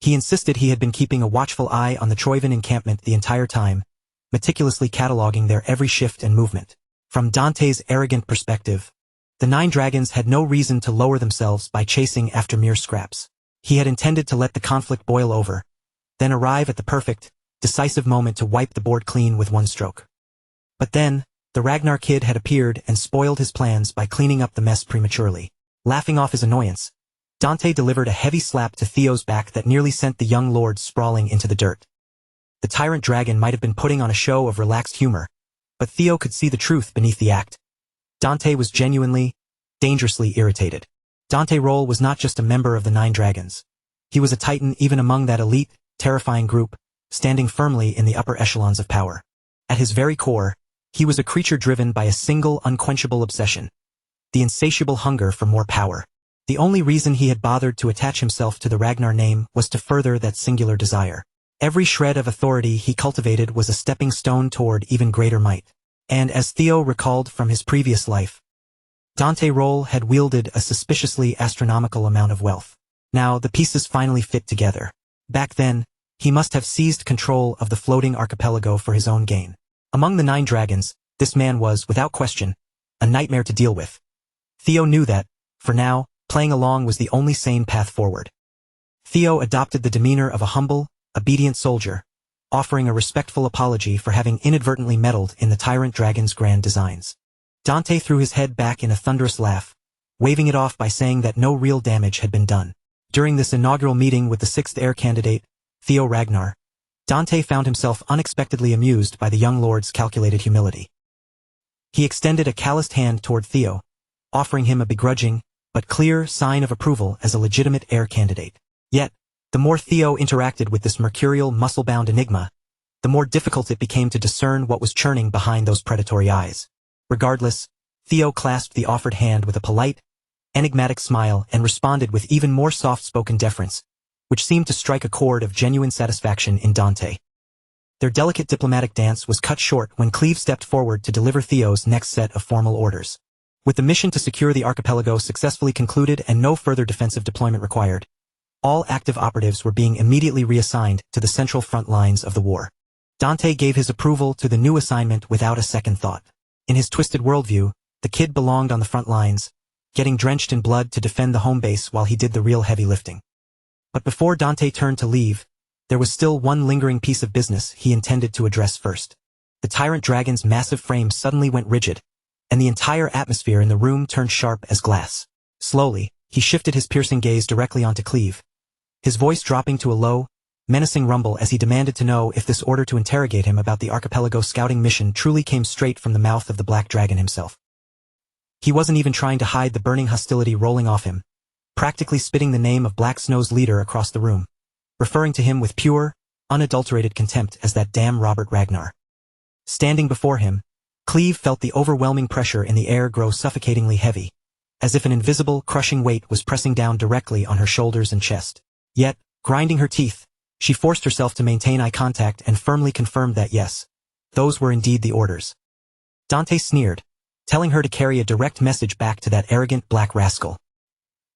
He insisted he had been keeping a watchful eye on the Troivan encampment the entire time, meticulously cataloging their every shift and movement. From Dante's arrogant perspective, the 9 dragons had no reason to lower themselves by chasing after mere scraps. He had intended to let the conflict boil over, then arrive at the perfect, decisive moment to wipe the board clean with one stroke. But then, the Ragnar kid had appeared and spoiled his plans by cleaning up the mess prematurely. Laughing off his annoyance, Dante delivered a heavy slap to Theo's back that nearly sent the young lord sprawling into the dirt. The Tyrant Dragon might have been putting on a show of relaxed humor, but Theo could see the truth beneath the act. Dante was genuinely, dangerously irritated. Dante Roll was not just a member of the 9 dragons. He was a titan even among that elite, terrifying group, standing firmly in the upper echelons of power. At his very core, he was a creature driven by a single unquenchable obsession, the insatiable hunger for more power. The only reason he had bothered to attach himself to the Ragnar name was to further that singular desire. Every shred of authority he cultivated was a stepping stone toward even greater might. And as Theo recalled from his previous life, Dante Roll had wielded a suspiciously astronomical amount of wealth. Now the pieces finally fit together. Back then, he must have seized control of the floating archipelago for his own gain. Among the 9 dragons, this man was, without question, a nightmare to deal with. Theo knew that, for now, playing along was the only sane path forward. Theo adopted the demeanor of a humble, obedient soldier, offering a respectful apology for having inadvertently meddled in the Tyrant Dragon's grand designs. Dante threw his head back in a thunderous laugh, waving it off by saying that no real damage had been done. During this inaugural meeting with the 6th heir candidate, Theo Ragnar, Dante found himself unexpectedly amused by the young lord's calculated humility. He extended a calloused hand toward Theo, offering him a begrudging, but clear sign of approval as a legitimate heir candidate. Yet, the more Theo interacted with this mercurial, muscle-bound enigma, the more difficult it became to discern what was churning behind those predatory eyes. Regardless, Theo clasped the offered hand with a polite, enigmatic smile and responded with even more soft-spoken deference, which seemed to strike a chord of genuine satisfaction in Dante. Their delicate diplomatic dance was cut short when Cleve stepped forward to deliver Theo's next set of formal orders. With the mission to secure the archipelago successfully concluded and no further defensive deployment required, all active operatives were being immediately reassigned to the central front lines of the war. Dante gave his approval to the new assignment without a second thought. In his twisted worldview, the kid belonged on the front lines, getting drenched in blood to defend the home base while he did the real heavy lifting. But before Dante turned to leave, there was still one lingering piece of business he intended to address first. The tyrant dragon's massive frame suddenly went rigid, and the entire atmosphere in the room turned sharp as glass. Slowly, he shifted his piercing gaze directly onto Cleve, his voice dropping to a low, menacing rumble as he demanded to know if this order to interrogate him about the archipelago scouting mission truly came straight from the mouth of the Black Dragon himself. He wasn't even trying to hide the burning hostility rolling off him, practically spitting the name of Black Snow's leader across the room, referring to him with pure, unadulterated contempt as that damn Robert Ragnar. Standing before him, Cleve felt the overwhelming pressure in the air grow suffocatingly heavy, as if an invisible, crushing weight was pressing down directly on her shoulders and chest. Yet, grinding her teeth, she forced herself to maintain eye contact and firmly confirmed that yes, those were indeed the orders. Dante sneered, telling her to carry a direct message back to that arrogant black rascal.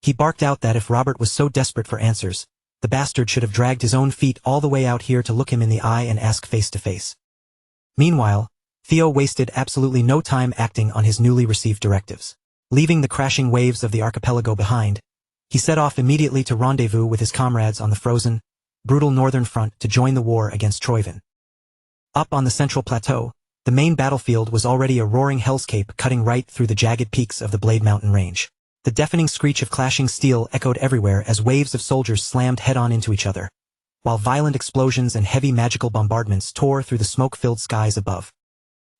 He barked out that if Robert was so desperate for answers, the bastard should have dragged his own feet all the way out here to look him in the eye and ask face to face. Meanwhile, Theo wasted absolutely no time acting on his newly received directives. Leaving the crashing waves of the archipelago behind, he set off immediately to rendezvous with his comrades on the frozen, brutal northern front to join the war against Troyvin. Up on the central plateau, the main battlefield was already a roaring hellscape cutting right through the jagged peaks of the Blade Mountain range. The deafening screech of clashing steel echoed everywhere as waves of soldiers slammed head-on into each other, while violent explosions and heavy magical bombardments tore through the smoke-filled skies above.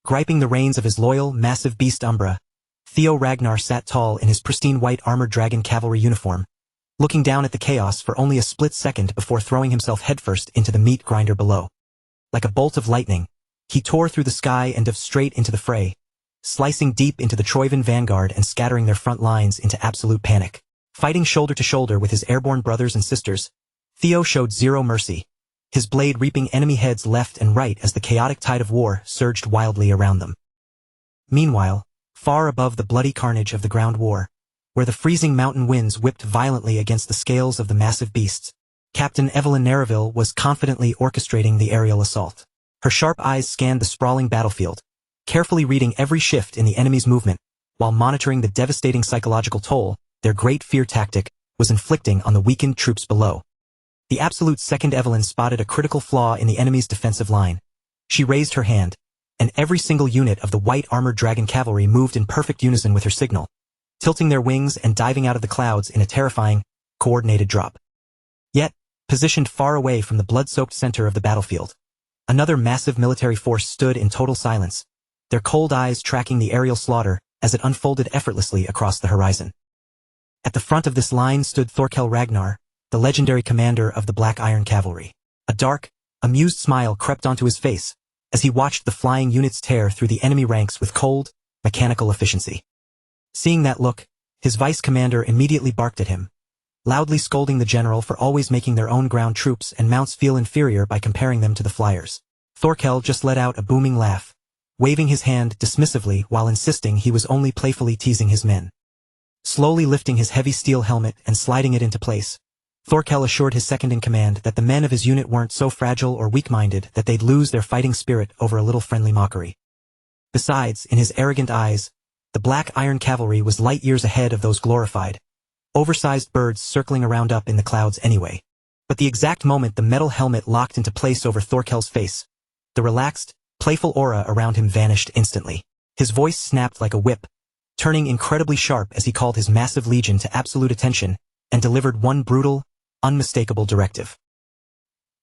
Griping the reins of his loyal, massive beast Umbra, Theo Ragnar sat tall in his pristine white armored dragon cavalry uniform, looking down at the chaos for only a split second before throwing himself headfirst into the meat grinder below. Like a bolt of lightning, he tore through the sky and dove straight into the fray, slicing deep into the Troyvin vanguard and scattering their front lines into absolute panic. Fighting shoulder to shoulder with his airborne brothers and sisters, Theo showed zero mercy, his blade reaping enemy heads left and right as the chaotic tide of war surged wildly around them. Meanwhile, far above the bloody carnage of the ground war, where the freezing mountain winds whipped violently against the scales of the massive beasts, Captain Evelyn Narraville was confidently orchestrating the aerial assault. Her sharp eyes scanned the sprawling battlefield, carefully reading every shift in the enemy's movement, while monitoring the devastating psychological toll their great fear tactic was inflicting on the weakened troops below. The absolute second Evelyn spotted a critical flaw in the enemy's defensive line. She raised her hand, and every single unit of the white armored dragon cavalry moved in perfect unison with her signal, tilting their wings and diving out of the clouds in a terrifying, coordinated drop. Yet, positioned far away from the blood-soaked center of the battlefield, another massive military force stood in total silence, their cold eyes tracking the aerial slaughter as it unfolded effortlessly across the horizon. At the front of this line stood Thorkel Ragnar, the legendary commander of the Black Iron Cavalry. A dark, amused smile crept onto his face as he watched the flying units tear through the enemy ranks with cold, mechanical efficiency. Seeing that look, his vice commander immediately barked at him, loudly scolding the general for always making their own ground troops and mounts feel inferior by comparing them to the flyers. Thorkel just let out a booming laugh, waving his hand dismissively while insisting he was only playfully teasing his men. Slowly lifting his heavy steel helmet and sliding it into place, Thorkel assured his second-in-command that the men of his unit weren't so fragile or weak-minded that they'd lose their fighting spirit over a little friendly mockery. Besides, in his arrogant eyes, the Black Iron Cavalry was light years ahead of those glorified, oversized birds circling around up in the clouds anyway. But the exact moment the metal helmet locked into place over Thorkel's face, the relaxed, playful aura around him vanished instantly. His voice snapped like a whip, turning incredibly sharp as he called his massive legion to absolute attention and delivered one brutal, unmistakable directive.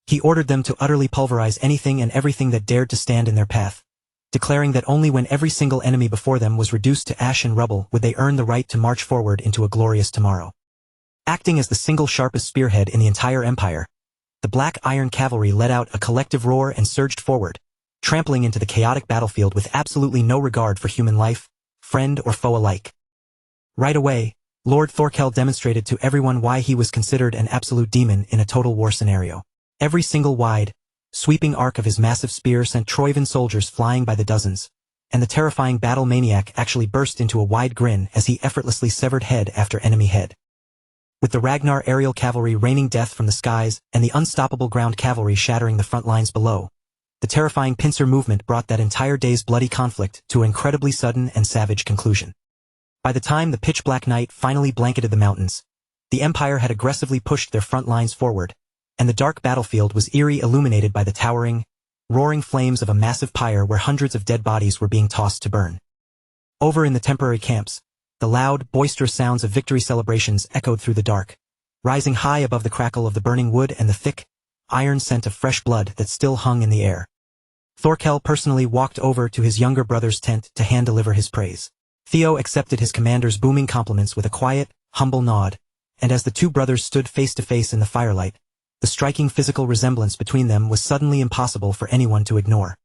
He ordered them to utterly pulverize anything and everything that dared to stand in their path, declaring that only when every single enemy before them was reduced to ash and rubble would they earn the right to march forward into a glorious tomorrow. Acting as the single sharpest spearhead in the entire empire, the Black Iron Cavalry let out a collective roar and surged forward, trampling into the chaotic battlefield with absolutely no regard for human life, friend or foe alike. Right away, Lord Thorkel demonstrated to everyone why he was considered an absolute demon in a total war scenario. Every single wide, sweeping arc of his massive spear sent Troyvan soldiers flying by the dozens, and the terrifying battle maniac actually burst into a wide grin as he effortlessly severed head after enemy head. With the Ragnar aerial cavalry raining death from the skies and the unstoppable ground cavalry shattering the front lines below, the terrifying pincer movement brought that entire day's bloody conflict to an incredibly sudden and savage conclusion. By the time the pitch-black night finally blanketed the mountains, the Empire had aggressively pushed their front lines forward, and the dark battlefield was eerie illuminated by the towering, roaring flames of a massive pyre where hundreds of dead bodies were being tossed to burn. Over in the temporary camps, the loud, boisterous sounds of victory celebrations echoed through the dark, rising high above the crackle of the burning wood and the thick, iron scent of fresh blood that still hung in the air. Thorkel personally walked over to his younger brother's tent to hand-deliver his praise. Theo accepted his commander's booming compliments with a quiet, humble nod, and as the two brothers stood face-to-face in the firelight, the striking physical resemblance between them was suddenly impossible for anyone to ignore.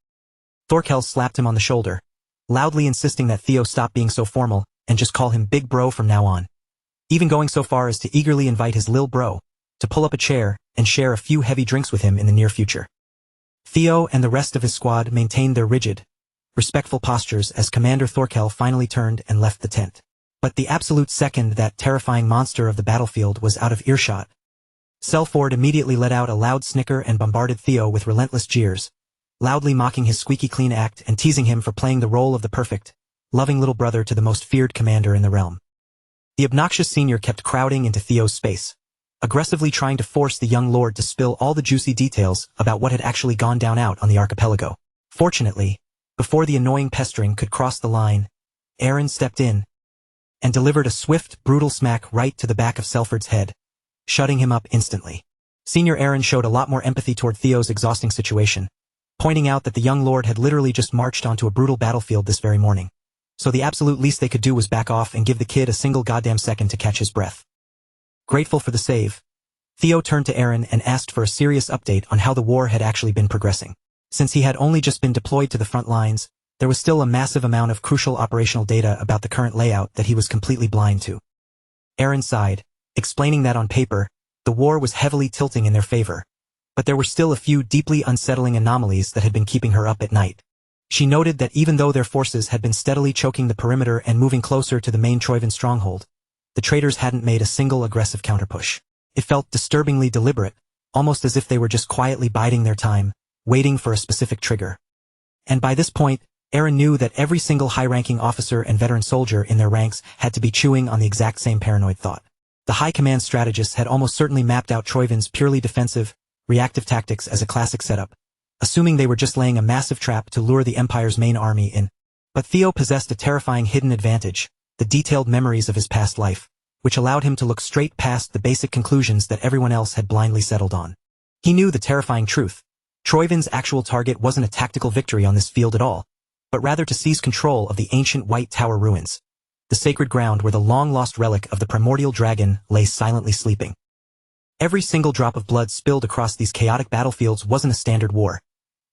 Thorkel slapped him on the shoulder, loudly insisting that Theo stop being so formal and just call him Big Bro from now on, even going so far as to eagerly invite his lil bro to pull up a chair and share a few heavy drinks with him in the near future. Theo and the rest of his squad maintained their rigid, respectful postures as Commander Thorkel finally turned and left the tent. But the absolute second that terrifying monster of the battlefield was out of earshot, Selford immediately let out a loud snicker and bombarded Theo with relentless jeers, loudly mocking his squeaky clean act and teasing him for playing the role of the perfect, loving little brother to the most feared commander in the realm. The obnoxious senior kept crowding into Theo's space, aggressively trying to force the young lord to spill all the juicy details about what had actually gone down out on the archipelago. Fortunately, before the annoying pestering could cross the line, Aaron stepped in and delivered a swift, brutal smack right to the back of Selford's head, shutting him up instantly. Senior Aaron showed a lot more empathy toward Theo's exhausting situation, pointing out that the young lord had literally just marched onto a brutal battlefield this very morning, so the absolute least they could do was back off and give the kid a single goddamn second to catch his breath. Grateful for the save, Theo turned to Aaron and asked for a serious update on how the war had actually been progressing. Since he had only just been deployed to the front lines, there was still a massive amount of crucial operational data about the current layout that he was completely blind to. Aaron sighed, explaining that on paper, the war was heavily tilting in their favor, but there were still a few deeply unsettling anomalies that had been keeping her up at night. She noted that even though their forces had been steadily choking the perimeter and moving closer to the main Troyvan stronghold, the traitors hadn't made a single aggressive counterpush. It felt disturbingly deliberate, almost as if they were just quietly biding their time, waiting for a specific trigger. And by this point, Aaron knew that every single high-ranking officer and veteran soldier in their ranks had to be chewing on the exact same paranoid thought. The high command strategists had almost certainly mapped out Troyvan's purely defensive, reactive tactics as a classic setup, assuming they were just laying a massive trap to lure the Empire's main army in. But Theo possessed a terrifying hidden advantage, the detailed memories of his past life, which allowed him to look straight past the basic conclusions that everyone else had blindly settled on. He knew the terrifying truth. Troyvan's actual target wasn't a tactical victory on this field at all, but rather to seize control of the ancient White Tower ruins, the sacred ground where the long-lost relic of the primordial dragon lay silently sleeping. Every single drop of blood spilled across these chaotic battlefields wasn't a standard war.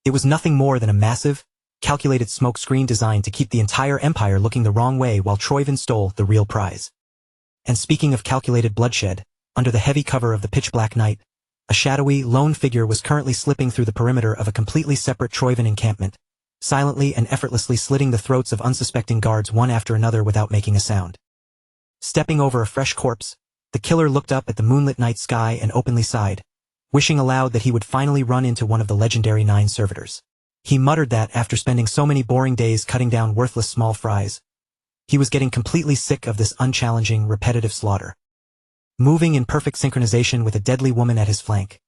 It was nothing more than a massive, calculated smokescreen designed to keep the entire empire looking the wrong way while Troyvan stole the real prize. And speaking of calculated bloodshed, under the heavy cover of the pitch-black night, a shadowy, lone figure was currently slipping through the perimeter of a completely separate Troyvan encampment, silently and effortlessly slitting the throats of unsuspecting guards one after another without making a sound. Stepping over a fresh corpse, the killer looked up at the moonlit night sky and openly sighed, wishing aloud that he would finally run into one of the legendary 9 servitors. He muttered that after spending so many boring days cutting down worthless small fries, he was getting completely sick of this unchallenging, repetitive slaughter. Moving in perfect synchronization with a deadly woman at his flank,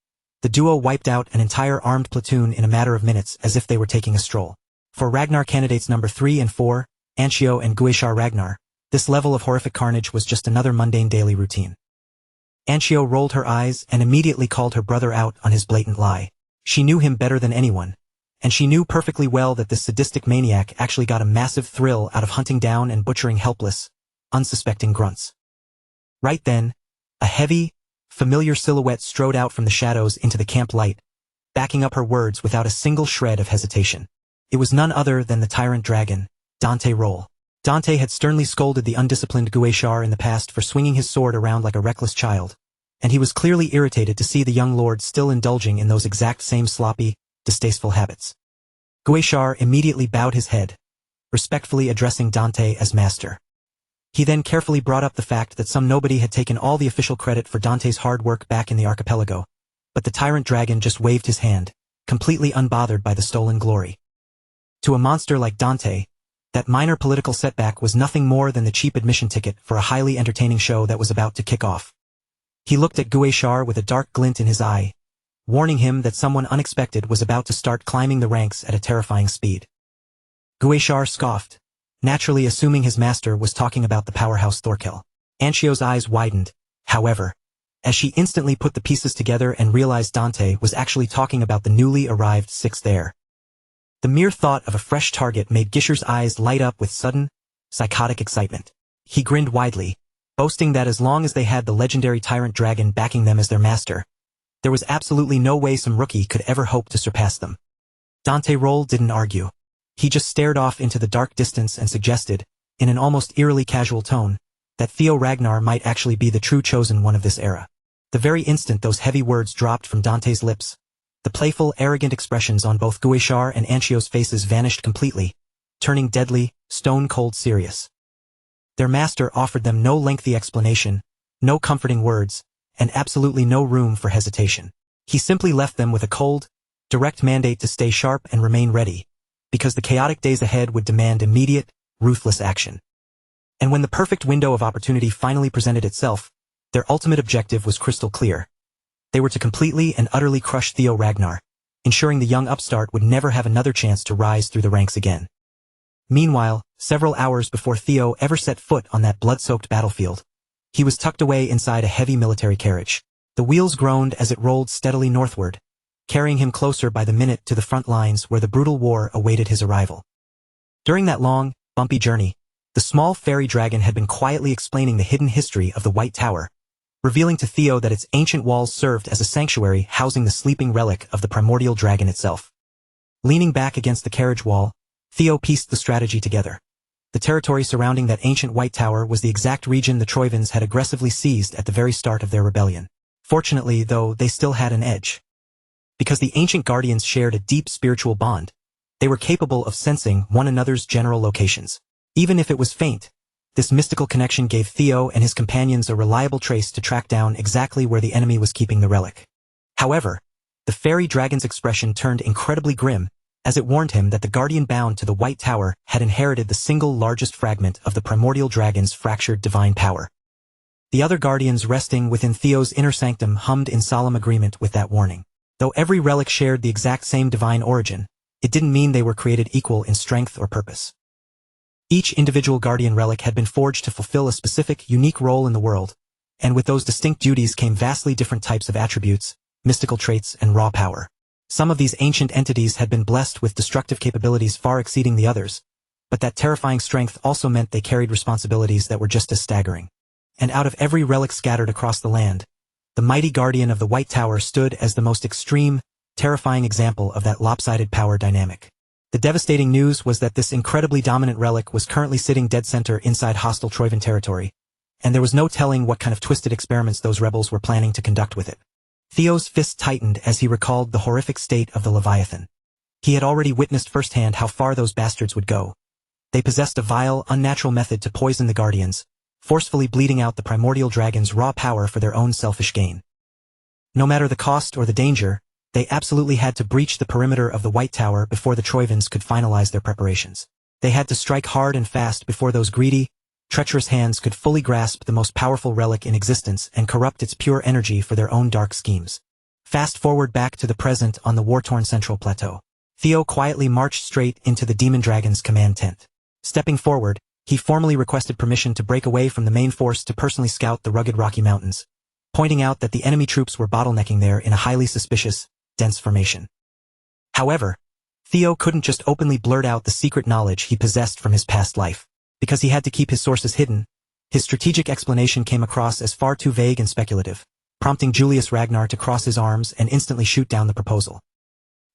the duo wiped out an entire armed platoon in a matter of minutes as if they were taking a stroll. For Ragnar candidates number 3 and 4, Anshio and Guishar Ragnar, this level of horrific carnage was just another mundane daily routine. Anshio rolled her eyes and immediately called her brother out on his blatant lie. She knew him better than anyone, and she knew perfectly well that this sadistic maniac actually got a massive thrill out of hunting down and butchering helpless, unsuspecting grunts. Right then, a heavy, familiar silhouette strode out from the shadows into the camp light, backing up her words without a single shred of hesitation. It was none other than the tyrant dragon, Dante Roll. Dante had sternly scolded the undisciplined Guishar in the past for swinging his sword around like a reckless child, and he was clearly irritated to see the young lord still indulging in those exact same sloppy, distasteful habits. Guishar immediately bowed his head, respectfully addressing Dante as master. He then carefully brought up the fact that some nobody had taken all the official credit for Dante's hard work back in the archipelago, but the tyrant dragon just waved his hand, completely unbothered by the stolen glory. To a monster like Dante, that minor political setback was nothing more than the cheap admission ticket for a highly entertaining show that was about to kick off. He looked at Guishar with a dark glint in his eye, warning him that someone unexpected was about to start climbing the ranks at a terrifying speed. Guishar scoffed, naturally assuming his master was talking about the powerhouse Thorkel. Anchio's eyes widened, however, as she instantly put the pieces together and realized Dante was actually talking about the newly arrived 6th heir. The mere thought of a fresh target made Gisher's eyes light up with sudden, psychotic excitement. He grinned widely, boasting that as long as they had the legendary tyrant dragon backing them as their master, there was absolutely no way some rookie could ever hope to surpass them. Dante Roll didn't argue. He just stared off into the dark distance and suggested, in an almost eerily casual tone, that Theo Ragnar might actually be the true chosen one of this era. The very instant those heavy words dropped from Dante's lips, the playful, arrogant expressions on both Guishar and Anchio's faces vanished completely, turning deadly, stone-cold serious. Their master offered them no lengthy explanation, no comforting words, and absolutely no room for hesitation. He simply left them with a cold, direct mandate to stay sharp and remain ready, because the chaotic days ahead would demand immediate, ruthless action. And when the perfect window of opportunity finally presented itself, their ultimate objective was crystal clear. They were to completely and utterly crush Theo Ragnar, ensuring the young upstart would never have another chance to rise through the ranks again. Meanwhile, several hours before Theo ever set foot on that blood-soaked battlefield, he was tucked away inside a heavy military carriage. The wheels groaned as it rolled steadily northward, carrying him closer by the minute to the front lines where the brutal war awaited his arrival. During that long, bumpy journey, the small fairy dragon had been quietly explaining the hidden history of the White Tower, revealing to Theo that its ancient walls served as a sanctuary housing the sleeping relic of the primordial dragon itself. Leaning back against the carriage wall, Theo pieced the strategy together. The territory surrounding that ancient White Tower was the exact region the Troivans had aggressively seized at the very start of their rebellion. Fortunately, though, they still had an edge. Because the ancient guardians shared a deep spiritual bond, they were capable of sensing one another's general locations. Even if it was faint, this mystical connection gave Theo and his companions a reliable trace to track down exactly where the enemy was keeping the relic. However, the fairy dragon's expression turned incredibly grim, as it warned him that the guardian bound to the White Tower had inherited the single largest fragment of the primordial dragon's fractured divine power. The other guardians resting within Theo's inner sanctum hummed in solemn agreement with that warning. Though every relic shared the exact same divine origin, it didn't mean they were created equal in strength or purpose. Each individual guardian relic had been forged to fulfill a specific, unique role in the world, and with those distinct duties came vastly different types of attributes, mystical traits, and raw power. Some of these ancient entities had been blessed with destructive capabilities far exceeding the others, but that terrifying strength also meant they carried responsibilities that were just as staggering. And out of every relic scattered across the land, the mighty guardian of the White Tower stood as the most extreme, terrifying example of that lopsided power dynamic. The devastating news was that this incredibly dominant relic was currently sitting dead center inside hostile Troivan territory, and there was no telling what kind of twisted experiments those rebels were planning to conduct with it. Theo's fist tightened as he recalled the horrific state of the Leviathan. He had already witnessed firsthand how far those bastards would go. They possessed a vile, unnatural method to poison the guardians, forcefully bleeding out the primordial dragon's raw power for their own selfish gain. No matter the cost or the danger, they absolutely had to breach the perimeter of the White Tower before the Troivans could finalize their preparations. They had to strike hard and fast before those greedy, treacherous hands could fully grasp the most powerful relic in existence and corrupt its pure energy for their own dark schemes. Fast forward back to the present on the war-torn Central Plateau. Theo quietly marched straight into the Demon Dragon's command tent. Stepping forward, he formally requested permission to break away from the main force to personally scout the rugged Rocky Mountains, pointing out that the enemy troops were bottlenecking there in a highly suspicious, dense formation. However, Theo couldn't just openly blurt out the secret knowledge he possessed from his past life. Because he had to keep his sources hidden, his strategic explanation came across as far too vague and speculative, prompting Julius Ragnar to cross his arms and instantly shoot down the proposal.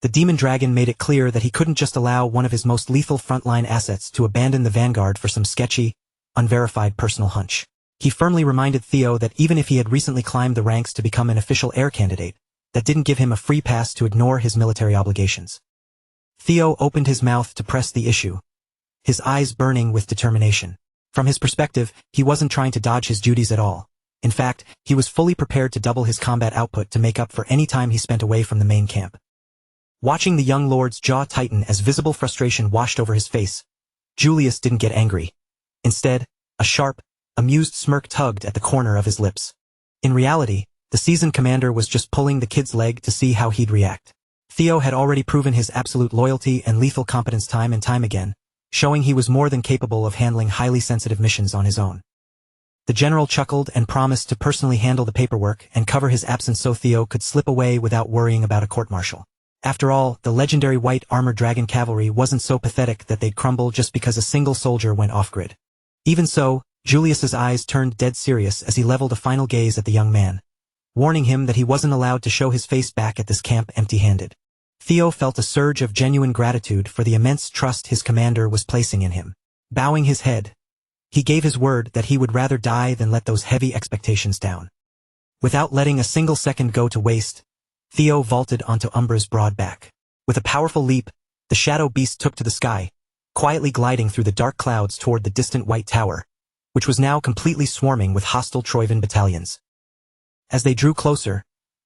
The Demon Dragon made it clear that he couldn't just allow one of his most lethal frontline assets to abandon the vanguard for some sketchy, unverified personal hunch. He firmly reminded Theo that even if he had recently climbed the ranks to become an official heir candidate, that didn't give him a free pass to ignore his military obligations. Theo opened his mouth to press the issue, his eyes burning with determination. From his perspective, he wasn't trying to dodge his duties at all. In fact, he was fully prepared to double his combat output to make up for any time he spent away from the main camp. Watching the young lord's jaw tighten as visible frustration washed over his face, Julius didn't get angry. Instead, a sharp, amused smirk tugged at the corner of his lips. In reality, the seasoned commander was just pulling the kid's leg to see how he'd react. Theo had already proven his absolute loyalty and lethal competence time and time again, showing he was more than capable of handling highly sensitive missions on his own. The general chuckled and promised to personally handle the paperwork and cover his absence so Theo could slip away without worrying about a court-martial. After all, the legendary white armored dragon cavalry wasn't so pathetic that they'd crumble just because a single soldier went off-grid. Even so, Julius's eyes turned dead serious as he leveled a final gaze at the young man, warning him that he wasn't allowed to show his face back at this camp empty-handed. Theo felt a surge of genuine gratitude for the immense trust his commander was placing in him. Bowing his head, he gave his word that he would rather die than let those heavy expectations down. Without letting a single second go to waste, Theo vaulted onto Umbra's broad back. With a powerful leap, the shadow beast took to the sky, quietly gliding through the dark clouds toward the distant white tower, which was now completely swarming with hostile Troivan battalions. As they drew closer,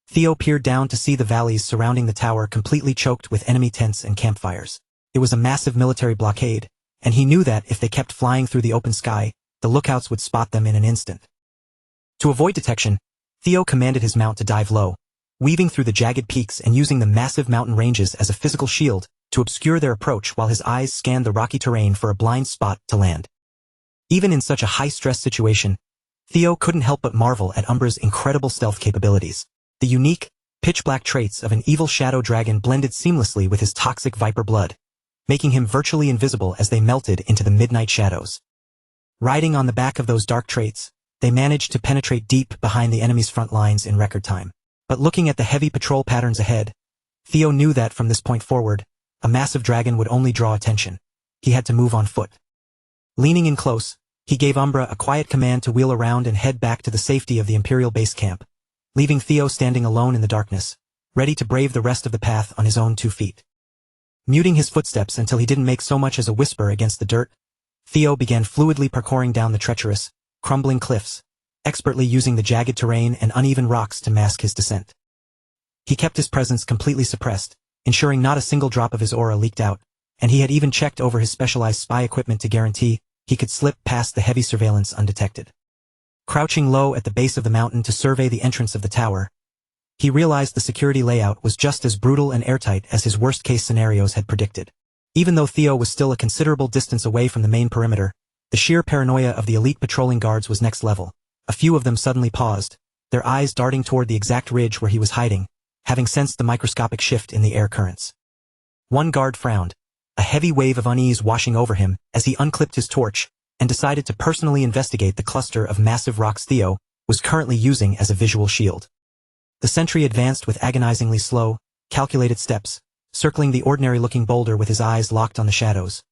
Theo peered down to see the valleys surrounding the tower completely choked with enemy tents and campfires. It was a massive military blockade, and he knew that if they kept flying through the open sky, the lookouts would spot them in an instant. To avoid detection, Theo commanded his mount to dive low, weaving through the jagged peaks and using the massive mountain ranges as a physical shield to obscure their approach while his eyes scanned the rocky terrain for a blind spot to land. Even in such a high-stress situation, Theo couldn't help but marvel at Umbra's incredible stealth capabilities. The unique, pitch-black traits of an evil shadow dragon blended seamlessly with his toxic viper blood, making him virtually invisible as they melted into the midnight shadows. Riding on the back of those dark traits, they managed to penetrate deep behind the enemy's front lines in record time. But looking at the heavy patrol patterns ahead, Theo knew that from this point forward, a massive dragon would only draw attention. He had to move on foot. Leaning in close, he gave Umbra a quiet command to wheel around and head back to the safety of the Imperial base camp, leaving Theo standing alone in the darkness, ready to brave the rest of the path on his own 2 feet. Muting his footsteps until he didn't make so much as a whisper against the dirt, Theo began fluidly parkouring down the treacherous, crumbling cliffs, expertly using the jagged terrain and uneven rocks to mask his descent. He kept his presence completely suppressed, ensuring not a single drop of his aura leaked out, and he had even checked over his specialized spy equipment to guarantee he could slip past the heavy surveillance undetected. Crouching low at the base of the mountain to survey the entrance of the tower, he realized the security layout was just as brutal and airtight as his worst-case scenarios had predicted. Even though Theo was still a considerable distance away from the main perimeter, the sheer paranoia of the elite patrolling guards was next level. A few of them suddenly paused, their eyes darting toward the exact ridge where he was hiding, having sensed the microscopic shift in the air currents. One guard frowned, a heavy wave of unease washing over him as he unclipped his torch and decided to personally investigate the cluster of massive rocks Theo was currently using as a visual shield. The sentry advanced with agonizingly slow, calculated steps, circling the ordinary-looking boulder with his eyes locked on the shadows,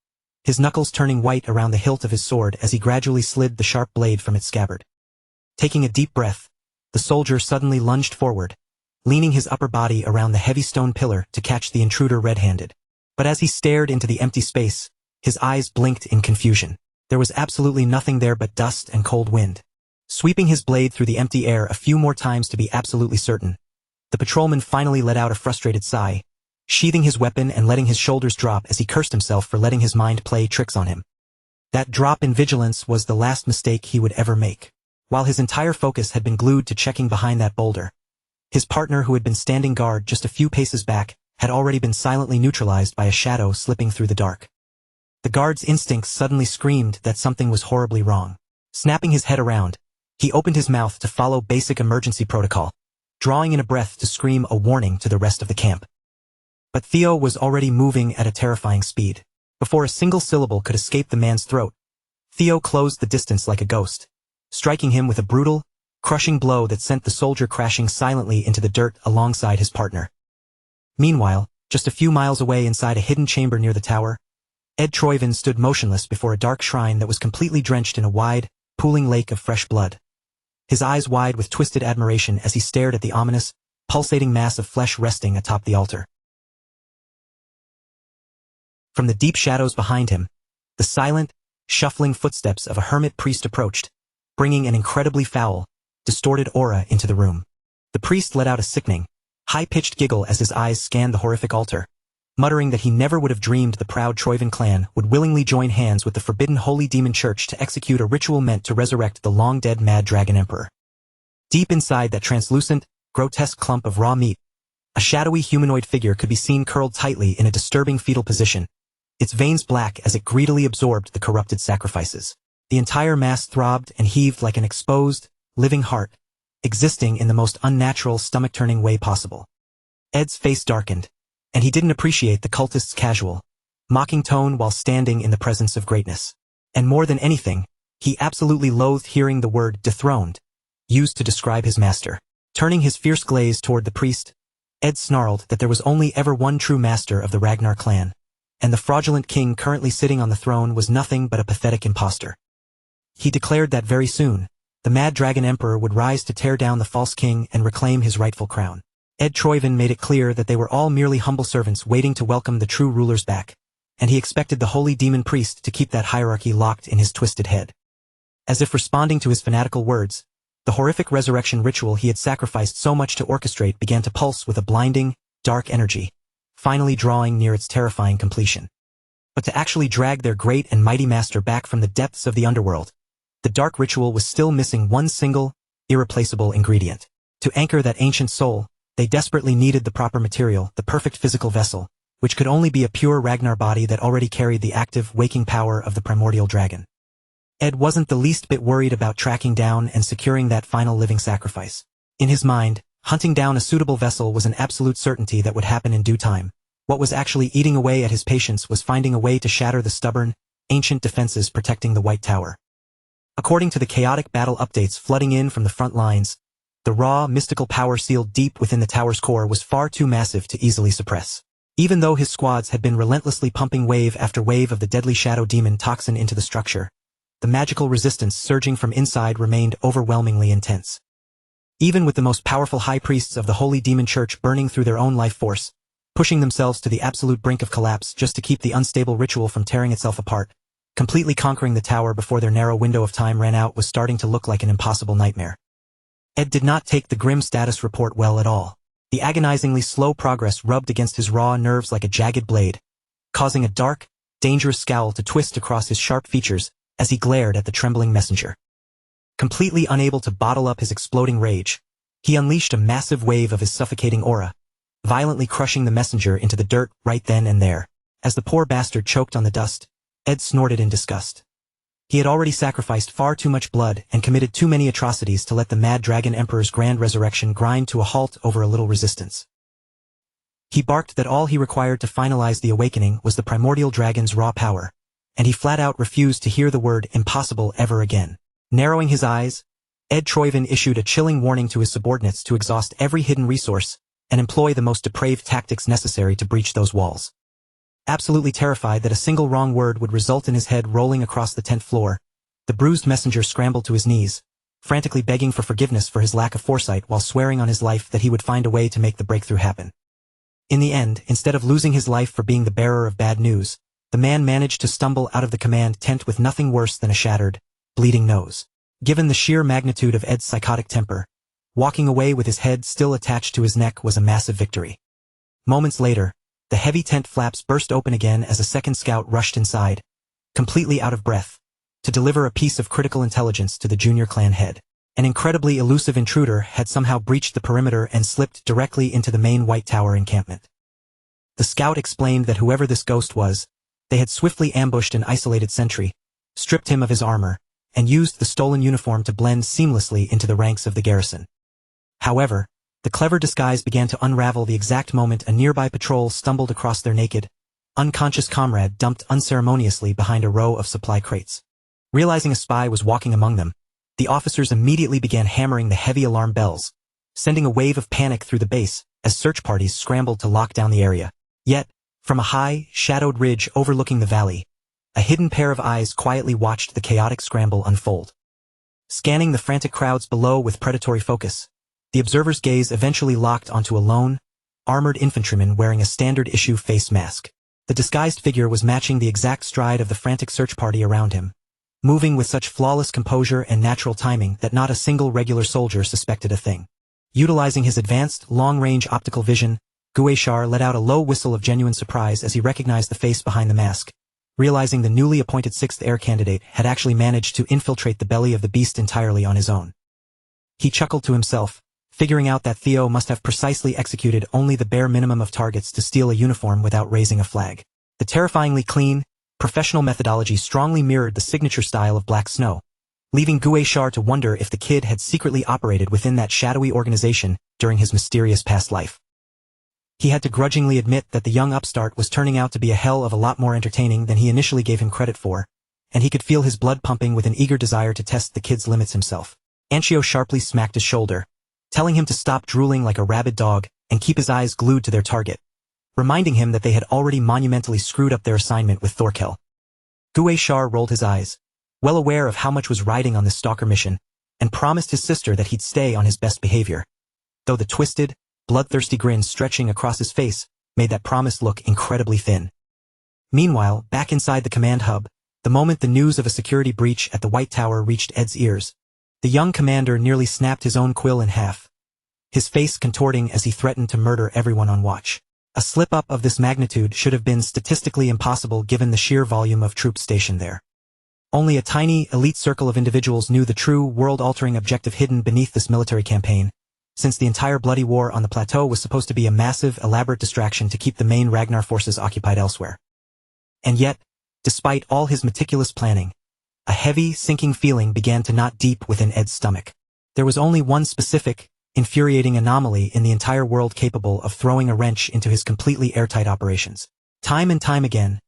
his knuckles turning white around the hilt of his sword as he gradually slid the sharp blade from its scabbard. Taking a deep breath, the soldier suddenly lunged forward, leaning his upper body around the heavy stone pillar to catch the intruder red-handed. But as he stared into the empty space, his eyes blinked in confusion. There was absolutely nothing there but dust and cold wind. Sweeping his blade through the empty air a few more times to be absolutely certain, the patrolman finally let out a frustrated sigh, sheathing his weapon and letting his shoulders drop as he cursed himself for letting his mind play tricks on him. That drop in vigilance was the last mistake he would ever make. While his entire focus had been glued to checking behind that boulder, his partner who had been standing guard just a few paces back had already been silently neutralized by a shadow slipping through the dark. The guard's instincts suddenly screamed that something was horribly wrong. Snapping his head around, he opened his mouth to follow basic emergency protocol, drawing in a breath to scream a warning to the rest of the camp. But Theo was already moving at a terrifying speed. Before a single syllable could escape the man's throat, Theo closed the distance like a ghost, striking him with a brutal, crushing blow that sent the soldier crashing silently into the dirt alongside his partner. Meanwhile, just a few miles away inside a hidden chamber near the tower, Ed Troivan stood motionless before a dark shrine that was completely drenched in a wide, pooling lake of fresh blood. His eyes wide with twisted admiration as he stared at the ominous, pulsating mass of flesh resting atop the altar. From the deep shadows behind him, the silent, shuffling footsteps of a hermit priest approached, bringing an incredibly foul, distorted aura into the room. The priest let out a sickening, high-pitched giggle as his eyes scanned the horrific altar, muttering that he never would have dreamed the proud Troivan clan would willingly join hands with the forbidden Holy Demon Church to execute a ritual meant to resurrect the long-dead Mad Dragon Emperor. Deep inside that translucent, grotesque clump of raw meat, a shadowy humanoid figure could be seen curled tightly in a disturbing fetal position, its veins black as it greedily absorbed the corrupted sacrifices. The entire mass throbbed and heaved like an exposed, living heart, existing in the most unnatural, stomach-turning way possible. Ed's face darkened, and he didn't appreciate the cultist's casual, mocking tone while standing in the presence of greatness. And more than anything, he absolutely loathed hearing the word dethroned, used to describe his master. Turning his fierce gaze toward the priest, Ed snarled that there was only ever one true master of the Ragnar clan, and the fraudulent king currently sitting on the throne was nothing but a pathetic impostor. He declared that very soon, the Mad Dragon Emperor would rise to tear down the false king and reclaim his rightful crown. Ed Troivan made it clear that they were all merely humble servants waiting to welcome the true rulers back, and he expected the holy demon priest to keep that hierarchy locked in his twisted head. As if responding to his fanatical words, the horrific resurrection ritual he had sacrificed so much to orchestrate began to pulse with a blinding, dark energy, finally drawing near its terrifying completion. But to actually drag their great and mighty master back from the depths of the underworld, the dark ritual was still missing one single, irreplaceable ingredient. To anchor that ancient soul, they desperately needed the proper material, the perfect physical vessel, which could only be a pure Ragnar body that already carried the active, waking power of the primordial dragon. Ed wasn't the least bit worried about tracking down and securing that final living sacrifice. In his mind, hunting down a suitable vessel was an absolute certainty that would happen in due time. What was actually eating away at his patience was finding a way to shatter the stubborn, ancient defenses protecting the White Tower. According to the chaotic battle updates flooding in from the front lines, the raw, mystical power sealed deep within the tower's core was far too massive to easily suppress. Even though his squads had been relentlessly pumping wave after wave of the deadly shadow demon toxin into the structure, the magical resistance surging from inside remained overwhelmingly intense. Even with the most powerful high priests of the Holy Demon Church burning through their own life force, pushing themselves to the absolute brink of collapse just to keep the unstable ritual from tearing itself apart, completely conquering the tower before their narrow window of time ran out was starting to look like an impossible nightmare. Ed did not take the grim status report well at all. The agonizingly slow progress rubbed against his raw nerves like a jagged blade, causing a dark, dangerous scowl to twist across his sharp features as he glared at the trembling messenger. Completely unable to bottle up his exploding rage, he unleashed a massive wave of his suffocating aura, violently crushing the messenger into the dirt right then and there. As the poor bastard choked on the dust, Ed snorted in disgust. He had already sacrificed far too much blood and committed too many atrocities to let the Mad Dragon Emperor's grand resurrection grind to a halt over a little resistance. He barked that all he required to finalize the awakening was the primordial dragon's raw power, and he flat out refused to hear the word impossible ever again. Narrowing his eyes, Ed Troivan issued a chilling warning to his subordinates to exhaust every hidden resource and employ the most depraved tactics necessary to breach those walls. Absolutely terrified that a single wrong word would result in his head rolling across the 10th floor, the bruised messenger scrambled to his knees, frantically begging for forgiveness for his lack of foresight while swearing on his life that he would find a way to make the breakthrough happen. In the end, instead of losing his life for being the bearer of bad news, the man managed to stumble out of the command tent with nothing worse than a shattered, bleeding nose. Given the sheer magnitude of Ed's psychotic temper, walking away with his head still attached to his neck was a massive victory. Moments later, the heavy tent flaps burst open again as a second scout rushed inside, completely out of breath, to deliver a piece of critical intelligence to the junior clan head. An incredibly elusive intruder had somehow breached the perimeter and slipped directly into the main White Tower encampment. The scout explained that whoever this ghost was, they had swiftly ambushed an isolated sentry, stripped him of his armor, and used the stolen uniform to blend seamlessly into the ranks of the garrison. However, the clever disguise began to unravel the exact moment a nearby patrol stumbled across their naked, unconscious comrade dumped unceremoniously behind a row of supply crates. Realizing a spy was walking among them, the officers immediately began hammering the heavy alarm bells, sending a wave of panic through the base as search parties scrambled to lock down the area. Yet, from a high, shadowed ridge overlooking the valley, a hidden pair of eyes quietly watched the chaotic scramble unfold. Scanning the frantic crowds below with predatory focus, The observer's gaze eventually locked onto a lone, armored infantryman wearing a standard-issue face mask. The disguised figure was matching the exact stride of the frantic search party around him, moving with such flawless composure and natural timing that not a single regular soldier suspected a thing. Utilizing his advanced, long-range optical vision, Gueshar let out a low whistle of genuine surprise as he recognized the face behind the mask, realizing the newly appointed 6th heir candidate had actually managed to infiltrate the belly of the beast entirely on his own. He chuckled to himself, figuring out that Theo must have precisely executed only the bare minimum of targets to steal a uniform without raising a flag. The terrifyingly clean, professional methodology strongly mirrored the signature style of Black Snow, leaving Gueshar to wonder if the kid had secretly operated within that shadowy organization during his mysterious past life. He had to grudgingly admit that the young upstart was turning out to be a hell of a lot more entertaining than he initially gave him credit for, and he could feel his blood pumping with an eager desire to test the kid's limits himself. Anchio sharply smacked his shoulder, telling him to stop drooling like a rabid dog and keep his eyes glued to their target, reminding him that they had already monumentally screwed up their assignment with Thorkel. Gueshar rolled his eyes, well aware of how much was riding on this stalker mission, and promised his sister that he'd stay on his best behavior, though the twisted, bloodthirsty grin stretching across his face made that promise look incredibly thin. Meanwhile, back inside the command hub, the moment the news of a security breach at the White Tower reached Ed's ears, the young commander nearly snapped his own quill in half, his face contorting as he threatened to murder everyone on watch. A slip-up of this magnitude should have been statistically impossible given the sheer volume of troops stationed there. Only a tiny, elite circle of individuals knew the true, world-altering objective hidden beneath this military campaign, since the entire bloody war on the plateau was supposed to be a massive, elaborate distraction to keep the main Ragnar forces occupied elsewhere. And yet, despite all his meticulous planning, a heavy, sinking feeling began to knot deep within Ed's stomach. There was only one specific, infuriating anomaly in the entire world capable of throwing a wrench into his completely airtight operations. Time and time again,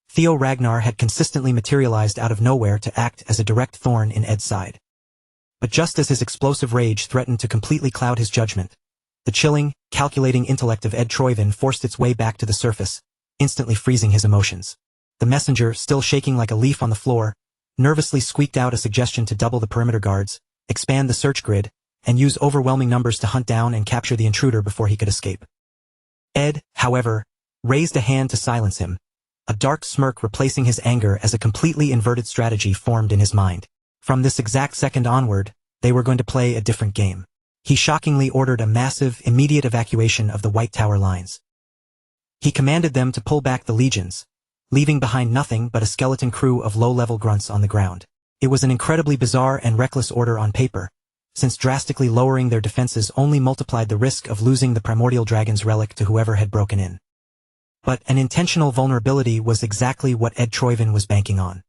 Theo Ragnar had consistently materialized out of nowhere to act as a direct thorn in Ed's side. But just as his explosive rage threatened to completely cloud his judgment, the chilling, calculating intellect of Ed Troyvin forced its way back to the surface, instantly freezing his emotions. The messenger, still shaking like a leaf on the floor, nervously squeaked out a suggestion to double the perimeter guards, expand the search grid, and use overwhelming numbers to hunt down and capture the intruder before he could escape. Ed, however, raised a hand to silence him, a dark smirk replacing his anger as a completely inverted strategy formed in his mind. From this exact second onward, they were going to play a different game. He shockingly ordered a massive, immediate evacuation of the White Tower lines. He commanded them to pull back the legions, leaving behind nothing but a skeleton crew of low-level grunts on the ground. It was an incredibly bizarre and reckless order on paper, since drastically lowering their defenses only multiplied the risk of losing the primordial dragon's relic to whoever had broken in. But an intentional vulnerability was exactly what Ed Troyvin was banking on.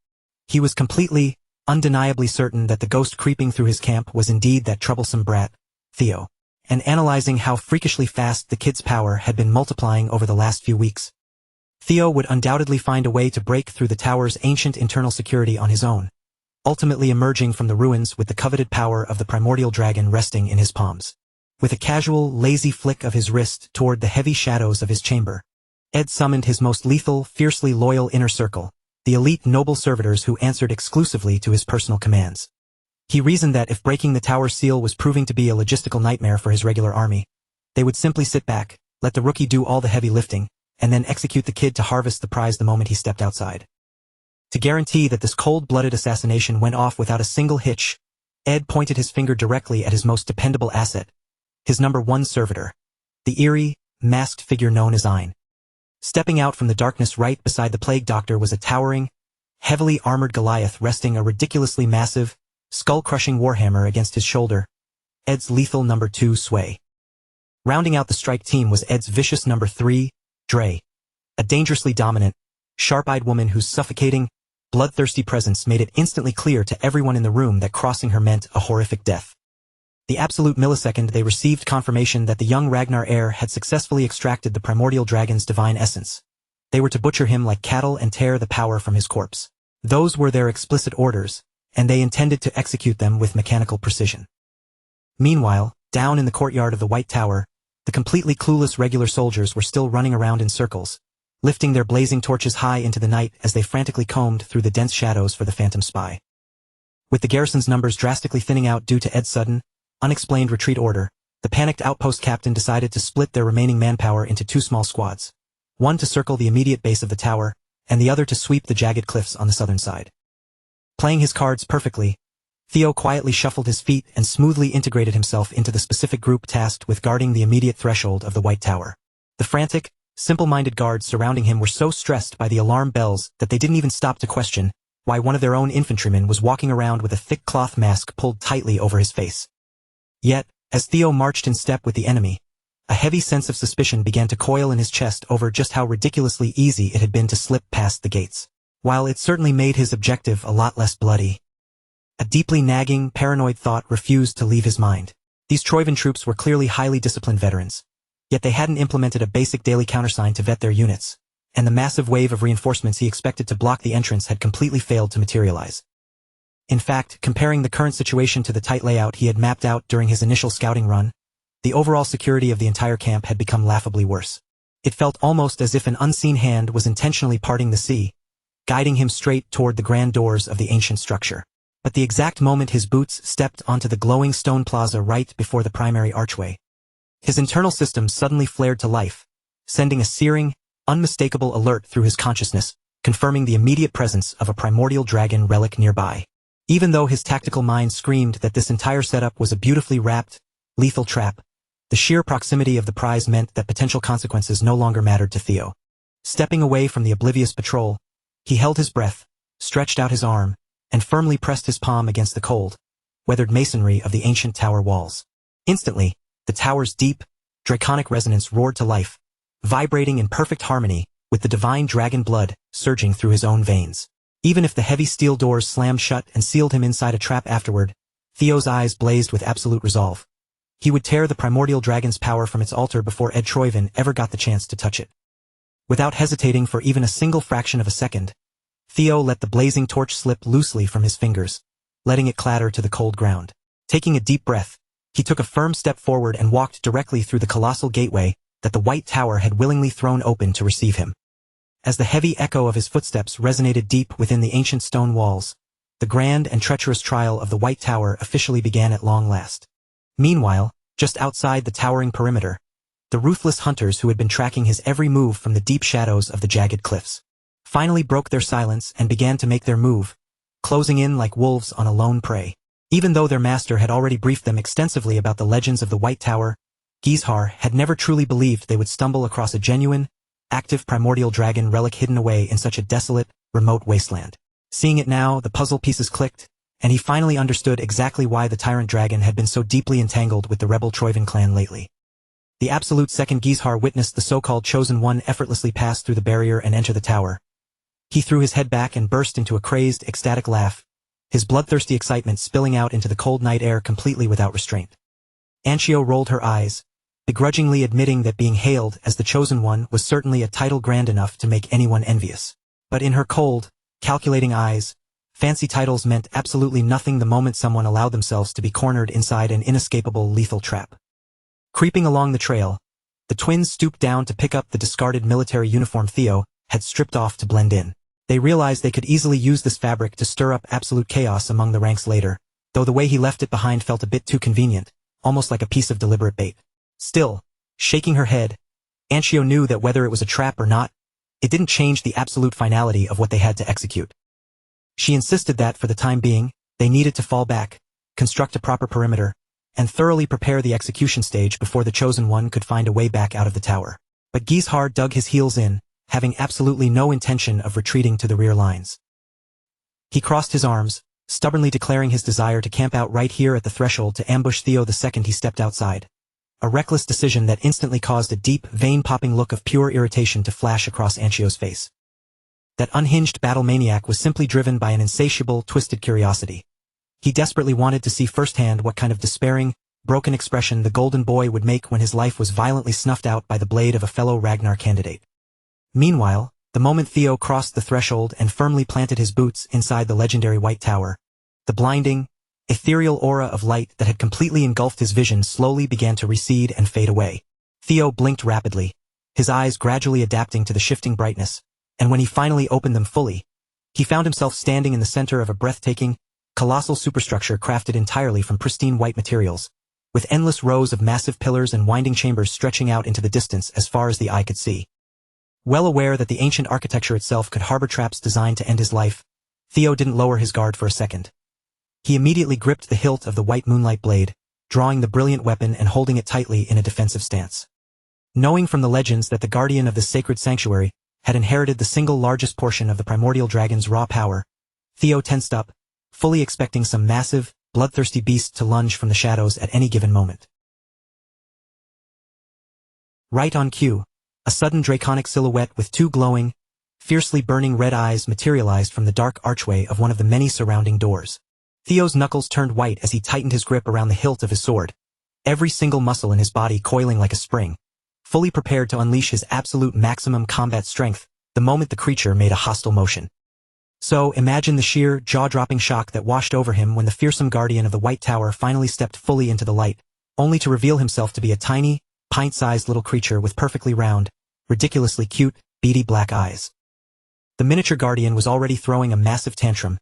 He was completely, undeniably certain that the ghost creeping through his camp was indeed that troublesome brat, Theo, and analyzing how freakishly fast the kid's power had been multiplying over the last few weeks, Theo would undoubtedly find a way to break through the tower's ancient internal security on his own, ultimately emerging from the ruins with the coveted power of the primordial dragon resting in his palms. With a casual, lazy flick of his wrist toward the heavy shadows of his chamber, Ed summoned his most lethal, fiercely loyal inner circle, the elite noble servitors who answered exclusively to his personal commands. He reasoned that if breaking the tower seal was proving to be a logistical nightmare for his regular army, they would simply sit back, let the rookie do all the heavy lifting, and then execute the kid to harvest the prize the moment he stepped outside. To guarantee that this cold-blooded assassination went off without a single hitch, Ed pointed his finger directly at his most dependable asset, his number one servitor, the eerie, masked figure known as Ein. Stepping out from the darkness right beside the plague doctor was a towering, heavily armored Goliath resting a ridiculously massive, skull-crushing warhammer against his shoulder, Ed's lethal number 2 Sway. Rounding out the strike team was Ed's vicious number 3, Dre, a dangerously dominant, sharp-eyed woman whose suffocating, bloodthirsty presence made it instantly clear to everyone in the room that crossing her meant a horrific death. The absolute millisecond they received confirmation that the young Ragnar heir had successfully extracted the primordial dragon's divine essence, they were to butcher him like cattle and tear the power from his corpse. Those were their explicit orders, and they intended to execute them with mechanical precision. Meanwhile, down in the courtyard of the White Tower, the completely clueless regular soldiers were still running around in circles, lifting their blazing torches high into the night as they frantically combed through the dense shadows for the phantom spy. With the garrison's numbers drastically thinning out due to Ed's sudden, unexplained retreat order, The panicked outpost captain decided to split their remaining manpower into two small squads, one to circle the immediate base of the tower, and the other to sweep the jagged cliffs on the southern side. Playing his cards perfectly, Theo quietly shuffled his feet and smoothly integrated himself into the specific group tasked with guarding the immediate threshold of the White Tower. The frantic, simple-minded guards surrounding him were so stressed by the alarm bells that they didn't even stop to question why one of their own infantrymen was walking around with a thick cloth mask pulled tightly over his face. Yet, as Theo marched in step with the enemy, a heavy sense of suspicion began to coil in his chest over just how ridiculously easy it had been to slip past the gates. While it certainly made his objective a lot less bloody, a deeply nagging, paranoid thought refused to leave his mind. These Troivan troops were clearly highly disciplined veterans, yet they hadn't implemented a basic daily countersign to vet their units, and the massive wave of reinforcements he expected to block the entrance had completely failed to materialize. In fact, comparing the current situation to the tight layout he had mapped out during his initial scouting run, the overall security of the entire camp had become laughably worse. It felt almost as if an unseen hand was intentionally parting the sea, guiding him straight toward the grand doors of the ancient structure. But the exact moment his boots stepped onto the glowing stone plaza right before the primary archway, his internal systems suddenly flared to life, sending a searing, unmistakable alert through his consciousness, confirming the immediate presence of a primordial dragon relic nearby. Even though his tactical mind screamed that this entire setup was a beautifully wrapped, lethal trap, the sheer proximity of the prize meant that potential consequences no longer mattered to Theo. Stepping away from the oblivious patrol, he held his breath, stretched out his arm, and firmly pressed his palm against the cold, weathered masonry of the ancient tower walls. Instantly, the tower's deep, draconic resonance roared to life, vibrating in perfect harmony with the divine dragon blood surging through his own veins. Even if the heavy steel doors slammed shut and sealed him inside a trap afterward, Theo's eyes blazed with absolute resolve. He would tear the primordial dragon's power from its altar before Ed Troivan ever got the chance to touch it. Without hesitating for even a single fraction of a second, Theo let the blazing torch slip loosely from his fingers, letting it clatter to the cold ground. Taking a deep breath, he took a firm step forward and walked directly through the colossal gateway that the White Tower had willingly thrown open to receive him. As the heavy echo of his footsteps resonated deep within the ancient stone walls, the grand and treacherous trial of the White Tower officially began at long last. Meanwhile, just outside the towering perimeter, the ruthless hunters who had been tracking his every move from the deep shadows of the jagged cliffs finally broke their silence and began to make their move, closing in like wolves on a lone prey. Even though their master had already briefed them extensively about the legends of the White Tower, Gizhar had never truly believed they would stumble across a genuine, active primordial dragon relic hidden away in such a desolate, remote wasteland. Seeing it now, the puzzle pieces clicked, and he finally understood exactly why the tyrant dragon had been so deeply entangled with the rebel Troivan clan lately. The absolute second Gizhar witnessed the so-called Chosen One effortlessly pass through the barrier and enter the tower, he threw his head back and burst into a crazed, ecstatic laugh, his bloodthirsty excitement spilling out into the cold night air completely without restraint. Anchio rolled her eyes, begrudgingly admitting that being hailed as the Chosen One was certainly a title grand enough to make anyone envious. But in her cold, calculating eyes, fancy titles meant absolutely nothing the moment someone allowed themselves to be cornered inside an inescapable lethal trap. Creeping along the trail, the twins stooped down to pick up the discarded military uniform Theo had stripped off to blend in. They realized they could easily use this fabric to stir up absolute chaos among the ranks later, though the way he left it behind felt a bit too convenient, almost like a piece of deliberate bait. Still, shaking her head, Anchio knew that whether it was a trap or not, it didn't change the absolute finality of what they had to execute. She insisted that, for the time being, they needed to fall back, construct a proper perimeter, and thoroughly prepare the execution stage before the Chosen One could find a way back out of the tower. But Gizhar dug his heels in, having absolutely no intention of retreating to the rear lines. He crossed his arms, stubbornly declaring his desire to camp out right here at the threshold to ambush Theo the second he stepped outside. A reckless decision that instantly caused a deep, vein-popping look of pure irritation to flash across Anchio's face. That unhinged battle maniac was simply driven by an insatiable, twisted curiosity. He desperately wanted to see firsthand what kind of despairing, broken expression the golden boy would make when his life was violently snuffed out by the blade of a fellow Ragnar candidate. Meanwhile, the moment Theo crossed the threshold and firmly planted his boots inside the legendary White Tower, the blinding, ethereal aura of light that had completely engulfed his vision slowly began to recede and fade away. Theo blinked rapidly, his eyes gradually adapting to the shifting brightness, and when he finally opened them fully, he found himself standing in the center of a breathtaking, colossal superstructure crafted entirely from pristine white materials, with endless rows of massive pillars and winding chambers stretching out into the distance as far as the eye could see. Well aware that the ancient architecture itself could harbor traps designed to end his life, Theo didn't lower his guard for a second. He immediately gripped the hilt of the white moonlight blade, drawing the brilliant weapon and holding it tightly in a defensive stance. Knowing from the legends that the guardian of this sacred sanctuary had inherited the single largest portion of the primordial dragon's raw power, Theo tensed up, fully expecting some massive, bloodthirsty beast to lunge from the shadows at any given moment. Right on cue, a sudden draconic silhouette with two glowing, fiercely burning red eyes materialized from the dark archway of one of the many surrounding doors. Theo's knuckles turned white as he tightened his grip around the hilt of his sword, every single muscle in his body coiling like a spring, fully prepared to unleash his absolute maximum combat strength the moment the creature made a hostile motion. So imagine the sheer, jaw-dropping shock that washed over him when the fearsome guardian of the White Tower finally stepped fully into the light, only to reveal himself to be a tiny, pint-sized little creature with perfectly round, ridiculously cute, beady black eyes. The miniature guardian was already throwing a massive tantrum,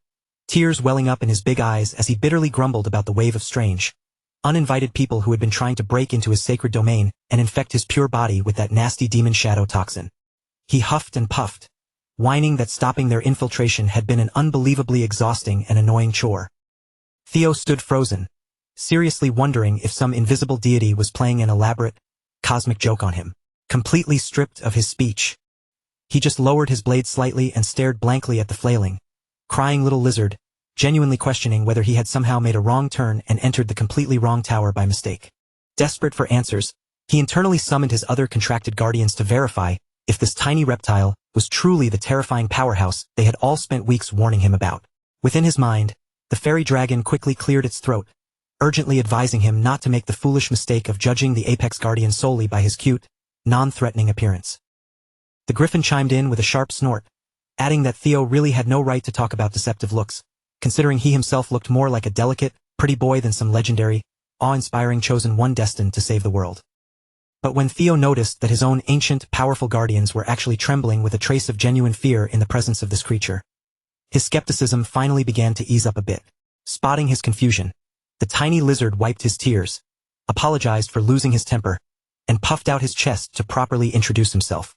tears welling up in his big eyes as he bitterly grumbled about the wave of strange, uninvited people who had been trying to break into his sacred domain and infect his pure body with that nasty demon shadow toxin. He huffed and puffed, whining that stopping their infiltration had been an unbelievably exhausting and annoying chore. Theo stood frozen, seriously wondering if some invisible deity was playing an elaborate, cosmic joke on him. Completely stripped of his speech, he just lowered his blade slightly and stared blankly at the flailing, crying little lizard, genuinely questioning whether he had somehow made a wrong turn and entered the completely wrong tower by mistake. Desperate for answers, he internally summoned his other contracted guardians to verify if this tiny reptile was truly the terrifying powerhouse they had all spent weeks warning him about. Within his mind, the fairy dragon quickly cleared its throat, urgently advising him not to make the foolish mistake of judging the apex guardian solely by his cute, non-threatening appearance. The griffin chimed in with a sharp snort, adding that Theo really had no right to talk about deceptive looks, considering he himself looked more like a delicate, pretty boy than some legendary, awe-inspiring chosen one destined to save the world. But when Theo noticed that his own ancient, powerful guardians were actually trembling with a trace of genuine fear in the presence of this creature, his skepticism finally began to ease up a bit. Spotting his confusion, the tiny lizard wiped his tears, apologized for losing his temper, and puffed out his chest to properly introduce himself.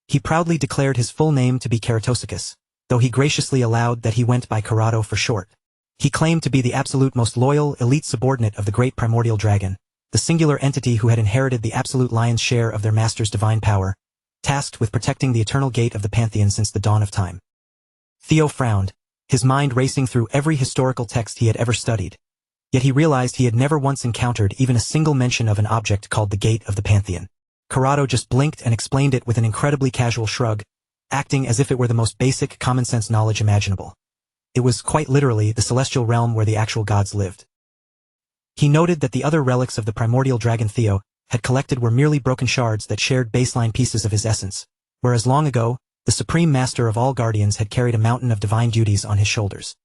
He proudly declared his full name to be Keratosicus, though he graciously allowed that he went by Corrado for short. He claimed to be the absolute most loyal, elite subordinate of the great primordial dragon, the singular entity who had inherited the absolute lion's share of their master's divine power, tasked with protecting the eternal gate of the Pantheon since the dawn of time. Theo frowned, his mind racing through every historical text he had ever studied, yet he realized he had never once encountered even a single mention of an object called the Gate of the Pantheon. Corrado just blinked and explained it with an incredibly casual shrug, acting as if it were the most basic common-sense knowledge imaginable. It was quite literally the celestial realm where the actual gods lived. He noted that the other relics of the primordial dragon Theo had collected were merely broken shards that shared baseline pieces of his essence, whereas long ago, the supreme master of all guardians had carried a mountain of divine duties on his shoulders.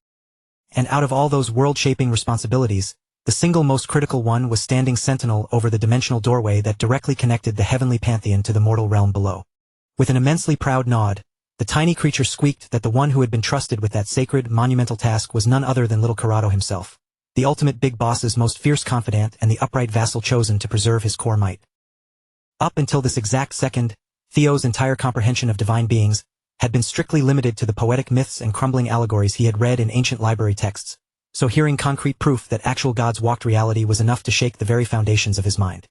And out of all those world-shaping responsibilities, the single most critical one was standing sentinel over the dimensional doorway that directly connected the heavenly pantheon to the mortal realm below. With an immensely proud nod, the tiny creature squeaked that the one who had been trusted with that sacred, monumental task was none other than little Corrado himself, the ultimate big boss's most fierce confidant and the upright vassal chosen to preserve his core might. Up until this exact second, Theo's entire comprehension of divine beings had been strictly limited to the poetic myths and crumbling allegories he had read in ancient library texts, so hearing concrete proof that actual gods walked reality was enough to shake the very foundations of his mind.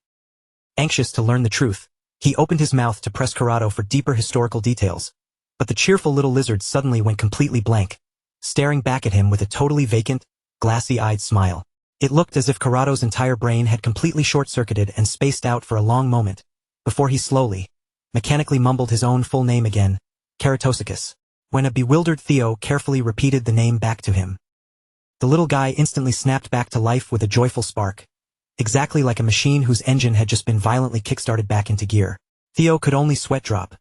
Anxious to learn the truth, he opened his mouth to press Corrado for deeper historical details, but the cheerful little lizard suddenly went completely blank, staring back at him with a totally vacant, glassy-eyed smile. It looked as if Corrado's entire brain had completely short-circuited and spaced out for a long moment, before he slowly, mechanically mumbled his own full name again, Keratosicus, when a bewildered Theo carefully repeated the name back to him. The little guy instantly snapped back to life with a joyful spark, exactly like a machine whose engine had just been violently kick-started back into gear. Theo could only sweat drop.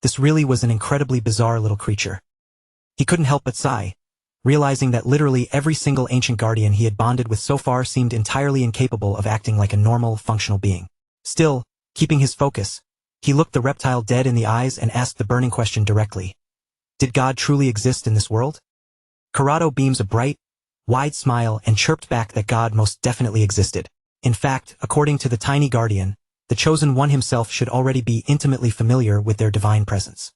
This really was an incredibly bizarre little creature. He couldn't help but sigh, realizing that literally every single ancient guardian he had bonded with so far seemed entirely incapable of acting like a normal, functional being. Still, keeping his focus, he looked the reptile dead in the eyes and asked the burning question directly. Did God truly exist in this world? Corrado beams a bright, wide smile and chirped back that God most definitely existed. In fact, according to the tiny guardian, the Chosen One himself should already be intimately familiar with their divine presence.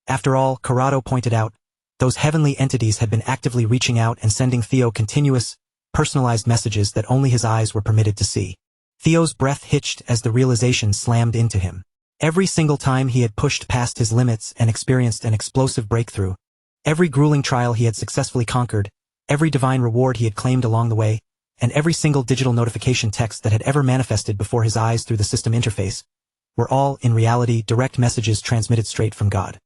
After all, Corrado pointed out, those heavenly entities had been actively reaching out and sending Theo continuous, personalized messages that only his eyes were permitted to see. Theo's breath hitched as the realization slammed into him. Every single time he had pushed past his limits and experienced an explosive breakthrough, every grueling trial he had successfully conquered, every divine reward he had claimed along the way, and every single digital notification text that had ever manifested before his eyes through the system interface, were all, in reality, direct messages transmitted straight from God.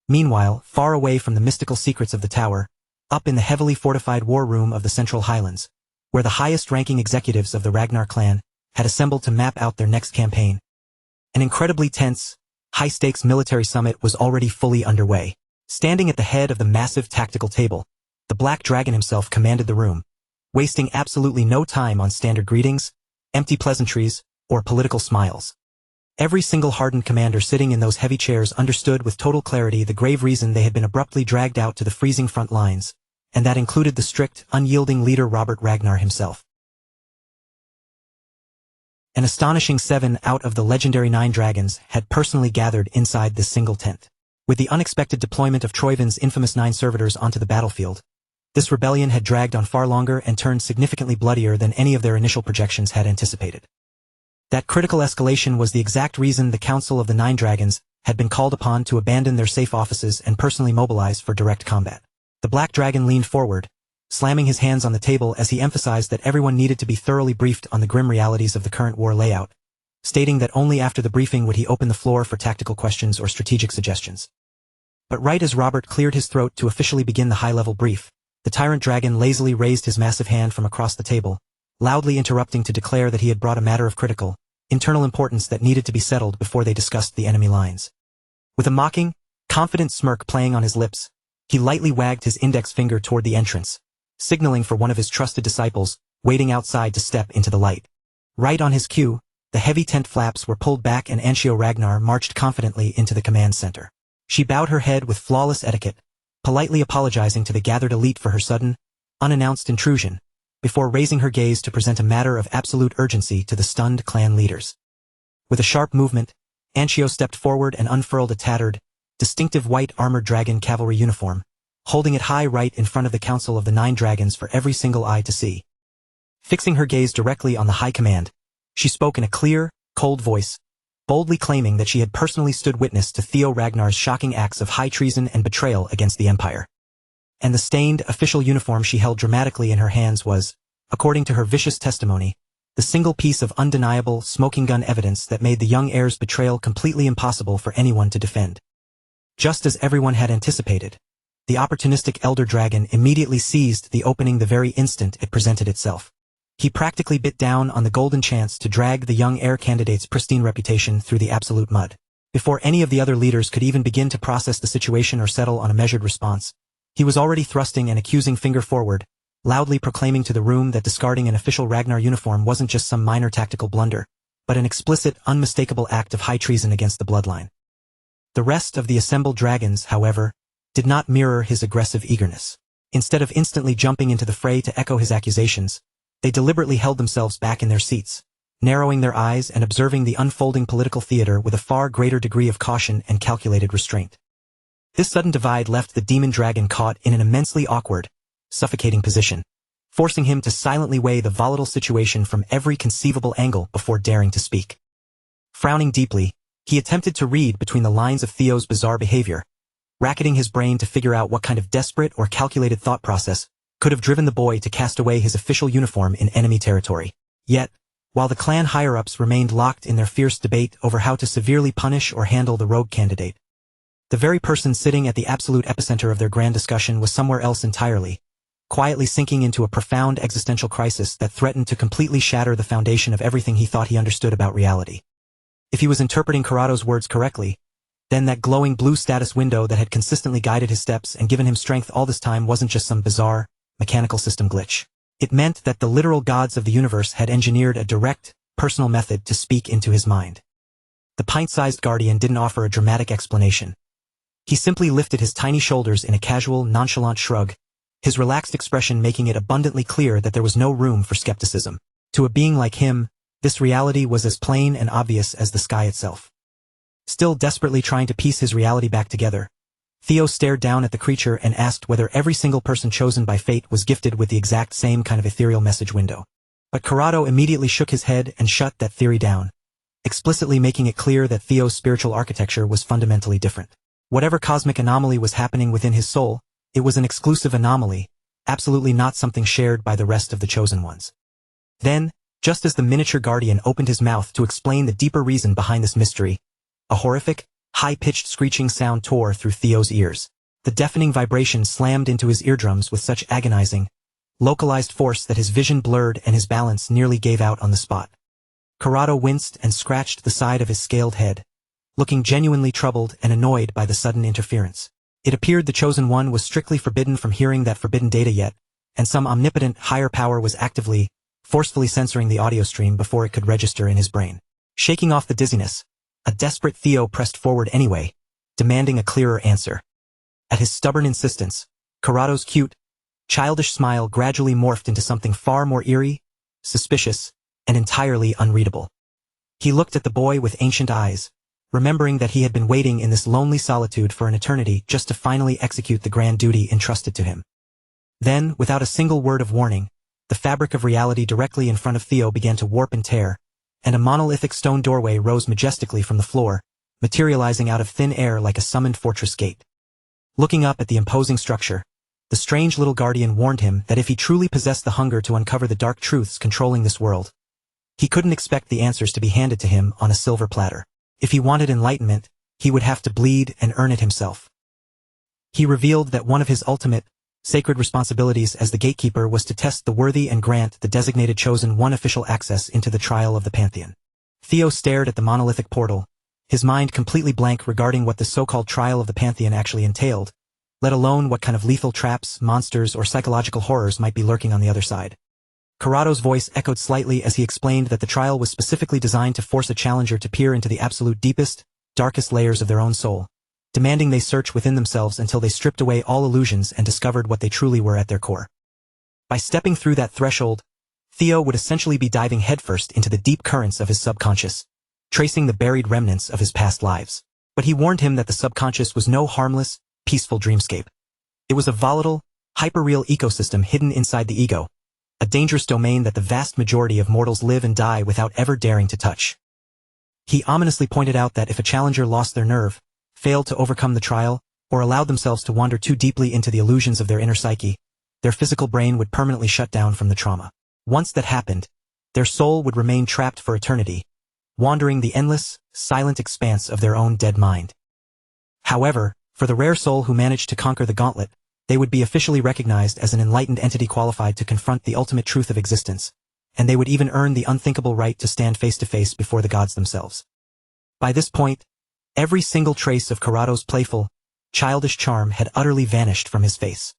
Meanwhile, far away from the mystical secrets of the tower, up in the heavily fortified war room of the Central Highlands, where the highest-ranking executives of the Ragnar clan had assembled to map out their next campaign, an incredibly tense, high-stakes military summit was already fully underway. Standing at the head of the massive tactical table, the Black Dragon himself commanded the room, wasting absolutely no time on standard greetings, empty pleasantries, or political smiles. Every single hardened commander sitting in those heavy chairs understood with total clarity the grave reason they had been abruptly dragged out to the freezing front lines, and that included the strict, unyielding leader Robert Ragnar himself. An astonishing 7 out of the legendary 9 dragons had personally gathered inside this single tent. With the unexpected deployment of Troyvin's infamous 9 servitors onto the battlefield, this rebellion had dragged on far longer and turned significantly bloodier than any of their initial projections had anticipated. That critical escalation was the exact reason the Council of the 9 Dragons had been called upon to abandon their safe offices and personally mobilize for direct combat. The Black Dragon leaned forward, slamming his hands on the table as he emphasized that everyone needed to be thoroughly briefed on the grim realities of the current war layout, stating that only after the briefing would he open the floor for tactical questions or strategic suggestions. But right as Robert cleared his throat to officially begin the high-level brief, the Tyrant Dragon lazily raised his massive hand from across the table, loudly interrupting to declare that he had brought a matter of critical, internal importance that needed to be settled before they discussed the enemy lines. With a mocking, confident smirk playing on his lips, he lightly wagged his index finger toward the entrance, signaling for one of his trusted disciples, waiting outside to step into the light. Right on his cue, the heavy tent flaps were pulled back and Anshio Ragnar marched confidently into the command center. She bowed her head with flawless etiquette, politely apologizing to the gathered elite for her sudden, unannounced intrusion, before raising her gaze to present a matter of absolute urgency to the stunned clan leaders. With a sharp movement, Anshio stepped forward and unfurled a tattered, distinctive white armored dragon cavalry uniform, holding it high right in front of the Council of the 9 Dragons for every single eye to see. Fixing her gaze directly on the high command, she spoke in a clear, cold voice, boldly claiming that she had personally stood witness to Theo Ragnar's shocking acts of high treason and betrayal against the Empire. And the stained, official uniform she held dramatically in her hands was, according to her vicious testimony, the single piece of undeniable, smoking gun evidence that made the young heir's betrayal completely impossible for anyone to defend. Just as everyone had anticipated, the opportunistic Elder Dragon immediately seized the opening the very instant it presented itself. He practically bit down on the golden chance to drag the young heir candidate's pristine reputation through the absolute mud. Before any of the other leaders could even begin to process the situation or settle on a measured response, he was already thrusting an accusing finger forward, loudly proclaiming to the room that discarding an official Ragnar uniform wasn't just some minor tactical blunder, but an explicit, unmistakable act of high treason against the bloodline. The rest of the assembled dragons, however, did not mirror his aggressive eagerness. Instead of instantly jumping into the fray to echo his accusations, they deliberately held themselves back in their seats, narrowing their eyes and observing the unfolding political theater with a far greater degree of caution and calculated restraint. This sudden divide left the demon dragon caught in an immensely awkward, suffocating position, forcing him to silently weigh the volatile situation from every conceivable angle before daring to speak. Frowning deeply, he attempted to read between the lines of Theo's bizarre behavior, racketing his brain to figure out what kind of desperate or calculated thought process could have driven the boy to cast away his official uniform in enemy territory. Yet, while the clan higher-ups remained locked in their fierce debate over how to severely punish or handle the rogue candidate, the very person sitting at the absolute epicenter of their grand discussion was somewhere else entirely, quietly sinking into a profound existential crisis that threatened to completely shatter the foundation of everything he thought he understood about reality. If he was interpreting Corrado's words correctly, then that glowing blue status window that had consistently guided his steps and given him strength all this time wasn't just some bizarre, mechanical system glitch. It meant that the literal gods of the universe had engineered a direct, personal method to speak into his mind. The pint-sized guardian didn't offer a dramatic explanation. He simply lifted his tiny shoulders in a casual, nonchalant shrug, his relaxed expression making it abundantly clear that there was no room for skepticism. To a being like him, this reality was as plain and obvious as the sky itself. Still desperately trying to piece his reality back together, Theo stared down at the creature and asked whether every single person chosen by fate was gifted with the exact same kind of ethereal message window. But Corrado immediately shook his head and shut that theory down, explicitly making it clear that Theo's spiritual architecture was fundamentally different. Whatever cosmic anomaly was happening within his soul, it was an exclusive anomaly, absolutely not something shared by the rest of the chosen ones. Then, just as the miniature guardian opened his mouth to explain the deeper reason behind this mystery, a horrific, high-pitched screeching sound tore through Theo's ears. The deafening vibration slammed into his eardrums with such agonizing, localized force that his vision blurred and his balance nearly gave out on the spot. Corrado winced and scratched the side of his scaled head, looking genuinely troubled and annoyed by the sudden interference. It appeared the Chosen One was strictly forbidden from hearing that forbidden data yet, and some omnipotent higher power was actively, forcefully censoring the audio stream before it could register in his brain. Shaking off the dizziness, a desperate Theo pressed forward anyway, demanding a clearer answer. At his stubborn insistence, Corrado's cute, childish smile gradually morphed into something far more eerie, suspicious, and entirely unreadable. He looked at the boy with ancient eyes, remembering that he had been waiting in this lonely solitude for an eternity just to finally execute the grand duty entrusted to him. Then, without a single word of warning, the fabric of reality directly in front of Theo began to warp and tear, and a monolithic stone doorway rose majestically from the floor, materializing out of thin air like a summoned fortress gate. Looking up at the imposing structure, the strange little guardian warned him that if he truly possessed the hunger to uncover the dark truths controlling this world, he couldn't expect the answers to be handed to him on a silver platter. If he wanted enlightenment, he would have to bleed and earn it himself. He revealed that one of his ultimate, sacred responsibilities as the gatekeeper was to test the worthy and grant the designated Chosen One official access into the trial of the Pantheon. Theo stared at the monolithic portal, his mind completely blank regarding what the so-called trial of the Pantheon actually entailed, let alone what kind of lethal traps, monsters, or psychological horrors might be lurking on the other side. Corrado's voice echoed slightly as he explained that the trial was specifically designed to force a challenger to peer into the absolute deepest, darkest layers of their own soul, demanding they search within themselves until they stripped away all illusions and discovered what they truly were at their core. By stepping through that threshold, Theo would essentially be diving headfirst into the deep currents of his subconscious, tracing the buried remnants of his past lives. But he warned him that the subconscious was no harmless, peaceful dreamscape. It was a volatile, hyper-real ecosystem hidden inside the ego, a dangerous domain that the vast majority of mortals live and die without ever daring to touch. He ominously pointed out that if a challenger lost their nerve, failed to overcome the trial, or allowed themselves to wander too deeply into the illusions of their inner psyche, their physical brain would permanently shut down from the trauma. Once that happened, their soul would remain trapped for eternity, wandering the endless, silent expanse of their own dead mind. However, for the rare soul who managed to conquer the gauntlet, they would be officially recognized as an enlightened entity qualified to confront the ultimate truth of existence, and they would even earn the unthinkable right to stand face to face before the gods themselves. By this point, every single trace of Corrado's playful, childish charm had utterly vanished from his face.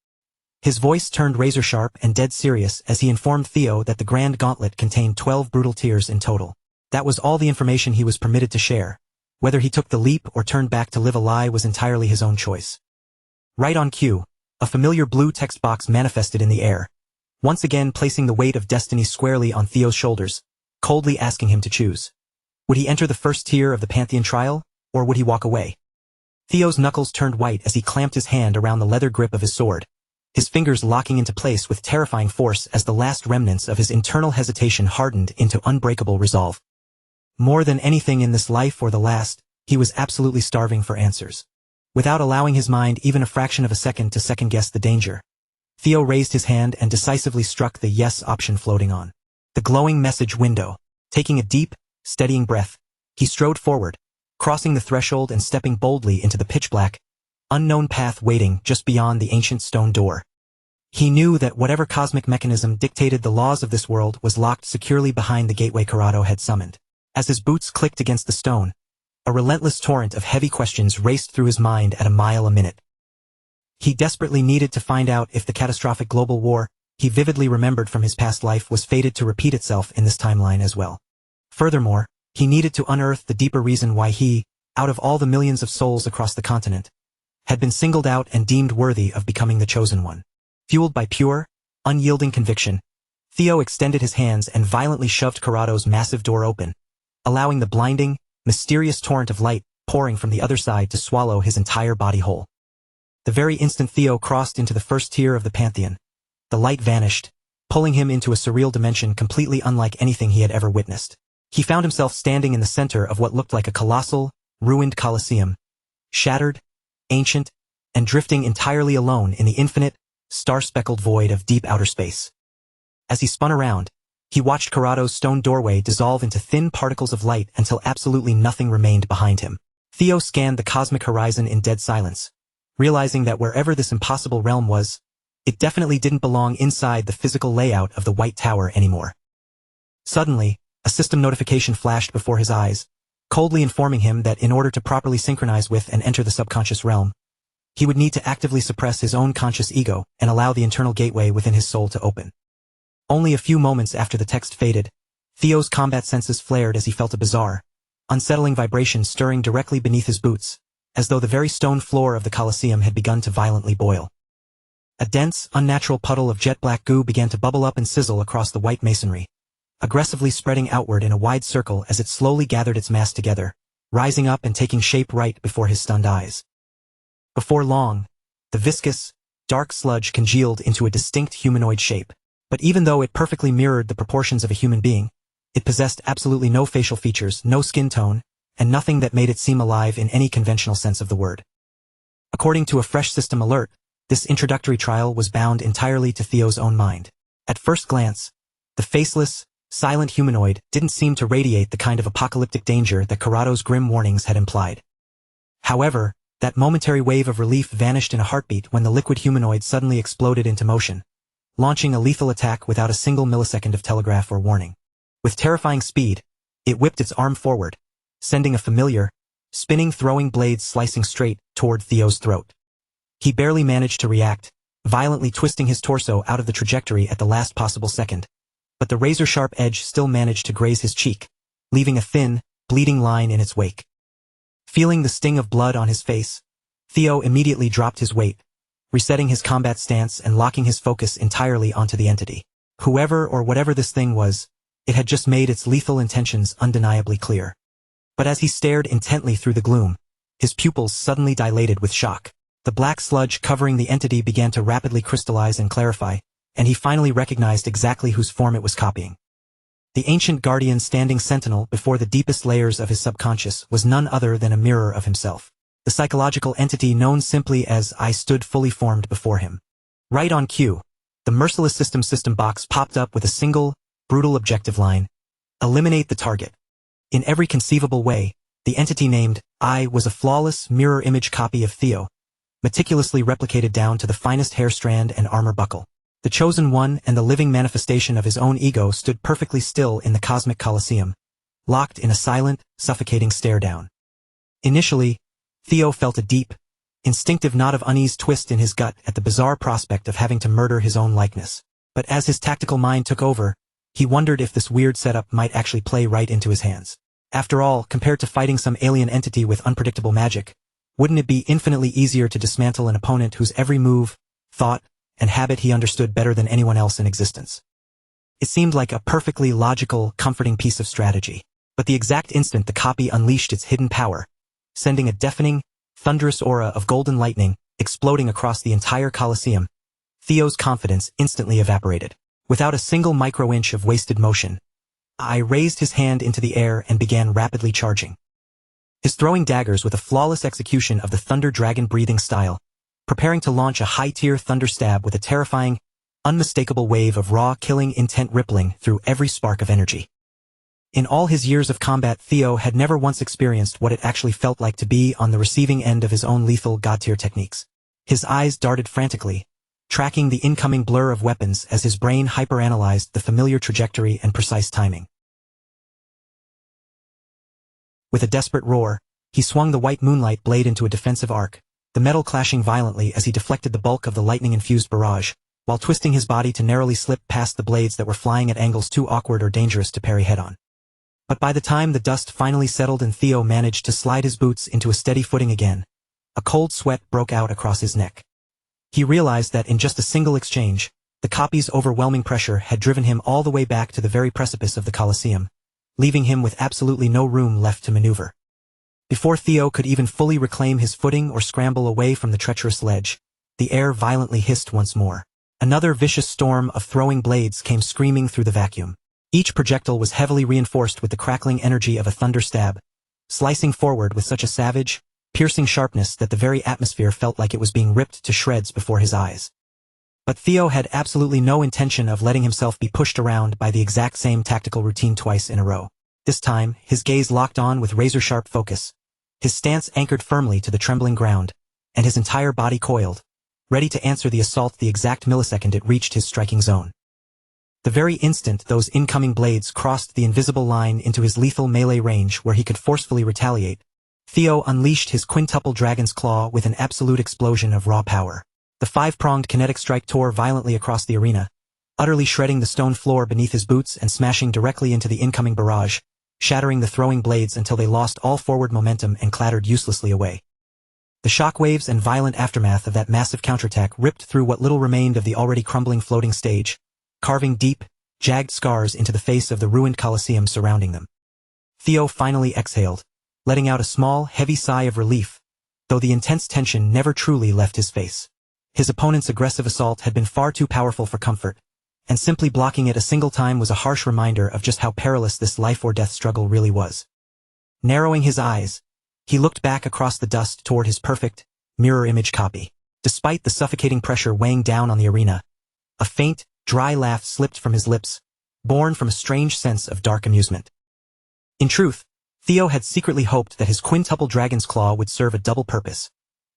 His voice turned razor-sharp and dead serious as he informed Theo that the Grand Gauntlet contained 12 brutal tiers in total. That was all the information he was permitted to share. Whether he took the leap or turned back to live a lie was entirely his own choice. Right on cue, a familiar blue text box manifested in the air, once again placing the weight of destiny squarely on Theo's shoulders, coldly asking him to choose. Would he enter the first tier of the Pantheon trial, or would he walk away? Theo's knuckles turned white as he clamped his hand around the leather grip of his sword, his fingers locking into place with terrifying force as the last remnants of his internal hesitation hardened into unbreakable resolve. More than anything in this life or the last, he was absolutely starving for answers. Without allowing his mind even a fraction of a second to second-guess the danger, Theo raised his hand and decisively struck the yes option floating on the glowing message window. Taking a deep, steadying breath, he strode forward, crossing the threshold and stepping boldly into the pitch-black, unknown path waiting just beyond the ancient stone door. He knew that whatever cosmic mechanism dictated the laws of this world was locked securely behind the gateway Corrado had summoned. As his boots clicked against the stone, a relentless torrent of heavy questions raced through his mind at a mile a minute. He desperately needed to find out if the catastrophic global war he vividly remembered from his past life was fated to repeat itself in this timeline as well. Furthermore, he needed to unearth the deeper reason why he, out of all the millions of souls across the continent, had been singled out and deemed worthy of becoming the Chosen One. Fueled by pure, unyielding conviction, Theo extended his hands and violently shoved Karado's massive door open, allowing the blinding, mysterious torrent of light pouring from the other side to swallow his entire body whole. The very instant Theo crossed into the first tier of the pantheon, the light vanished, pulling him into a surreal dimension completely unlike anything he had ever witnessed. He found himself standing in the center of what looked like a colossal, ruined Colosseum, shattered, ancient, and drifting entirely alone in the infinite, star-speckled void of deep outer space. As he spun around, he watched Karado's stone doorway dissolve into thin particles of light until absolutely nothing remained behind him. Theo scanned the cosmic horizon in dead silence, realizing that wherever this impossible realm was, it definitely didn't belong inside the physical layout of the White Tower anymore. Suddenly, a system notification flashed before his eyes, coldly informing him that in order to properly synchronize with and enter the subconscious realm, he would need to actively suppress his own conscious ego and allow the internal gateway within his soul to open. Only a few moments after the text faded, Theo's combat senses flared as he felt a bizarre, unsettling vibration stirring directly beneath his boots, as though the very stone floor of the Colosseum had begun to violently boil. A dense, unnatural puddle of jet-black goo began to bubble up and sizzle across the white masonry, aggressively spreading outward in a wide circle as it slowly gathered its mass together, rising up and taking shape right before his stunned eyes. Before long, the viscous, dark sludge congealed into a distinct humanoid shape, but even though it perfectly mirrored the proportions of a human being, it possessed absolutely no facial features, no skin tone, and nothing that made it seem alive in any conventional sense of the word. According to a fresh system alert, this introductory trial was bound entirely to Theo's own mind. At first glance, the faceless, silent humanoid didn't seem to radiate the kind of apocalyptic danger that Karado's grim warnings had implied. However, that momentary wave of relief vanished in a heartbeat when the liquid humanoid suddenly exploded into motion, launching a lethal attack without a single millisecond of telegraph or warning. With terrifying speed, it whipped its arm forward, sending a familiar, spinning throwing blade slicing straight toward Theo's throat. He barely managed to react, violently twisting his torso out of the trajectory at the last possible second, but the razor-sharp edge still managed to graze his cheek, leaving a thin, bleeding line in its wake. Feeling the sting of blood on his face, Theo immediately dropped his weight, resetting his combat stance and locking his focus entirely onto the entity. Whoever or whatever this thing was, it had just made its lethal intentions undeniably clear. But as he stared intently through the gloom, his pupils suddenly dilated with shock. The black sludge covering the entity began to rapidly crystallize and clarify, and he finally recognized exactly whose form it was copying. The ancient guardian standing sentinel before the deepest layers of his subconscious was none other than a mirror of himself. The psychological entity known simply as I stood fully formed before him. Right on cue, the merciless system box popped up with a single, brutal objective line: eliminate the target. In every conceivable way, the entity named I was a flawless mirror image copy of Theo, meticulously replicated down to the finest hair strand and armor buckle. The chosen one and the living manifestation of his own ego stood perfectly still in the cosmic Colosseum, locked in a silent, suffocating stare-down. Initially, Theo felt a deep, instinctive knot of unease twist in his gut at the bizarre prospect of having to murder his own likeness. But as his tactical mind took over, he wondered if this weird setup might actually play right into his hands. After all, compared to fighting some alien entity with unpredictable magic, wouldn't it be infinitely easier to dismantle an opponent whose every move, thought, and habit he understood better than anyone else in existence? It seemed like a perfectly logical, comforting piece of strategy. But the exact instant the copy unleashed its hidden power, sending a deafening, thunderous aura of golden lightning exploding across the entire Colosseum, Theo's confidence instantly evaporated. Without a single micro-inch of wasted motion, I raised his hand into the air and began rapidly charging. His throwing daggers with a flawless execution of the Thunder Dragon breathing style, preparing to launch a high-tier thunder stab with a terrifying, unmistakable wave of raw killing intent rippling through every spark of energy. In all his years of combat, Theo had never once experienced what it actually felt like to be on the receiving end of his own lethal god-tier techniques. His eyes darted frantically, tracking the incoming blur of weapons as his brain hyperanalyzed the familiar trajectory and precise timing. With a desperate roar, he swung the white moonlight blade into a defensive arc, the metal clashing violently as he deflected the bulk of the lightning-infused barrage, while twisting his body to narrowly slip past the blades that were flying at angles too awkward or dangerous to parry head-on. But by the time the dust finally settled and Theo managed to slide his boots into a steady footing again, a cold sweat broke out across his neck. He realized that in just a single exchange, The copy's overwhelming pressure had driven him all the way back to the very precipice of the Colosseum, leaving him with absolutely no room left to maneuver. Before Theo could even fully reclaim his footing or scramble away from the treacherous ledge, the air violently hissed once more. Another vicious storm of throwing blades came screaming through the vacuum. Each projectile was heavily reinforced with the crackling energy of a thunder stab, slicing forward with such a savage, piercing sharpness that the very atmosphere felt like it was being ripped to shreds before his eyes. But Theo had absolutely no intention of letting himself be pushed around by the exact same tactical routine twice in a row. This time, his gaze locked on with razor-sharp focus, his stance anchored firmly to the trembling ground, and his entire body coiled, ready to answer the assault the exact millisecond it reached his striking zone. The very instant those incoming blades crossed the invisible line into his lethal melee range where he could forcefully retaliate, Theo unleashed his quintuple dragon's claw with an absolute explosion of raw power. The five-pronged kinetic strike tore violently across the arena, utterly shredding the stone floor beneath his boots and smashing directly into the incoming barrage, shattering the throwing blades until they lost all forward momentum and clattered uselessly away. The shockwaves and violent aftermath of that massive counterattack ripped through what little remained of the already crumbling floating stage, carving deep, jagged scars into the face of the ruined Colosseum surrounding them. Theo finally exhaled, letting out a small, heavy sigh of relief, though the intense tension never truly left his face. His opponent's aggressive assault had been far too powerful for comfort, and simply blocking it a single time was a harsh reminder of just how perilous this life-or-death struggle really was. Narrowing his eyes, he looked back across the dust toward his perfect, mirror-image copy. Despite the suffocating pressure weighing down on the arena, a faint, dry laugh slipped from his lips, born from a strange sense of dark amusement. In truth, Theo had secretly hoped that his quintuple dragon's claw would serve a double purpose,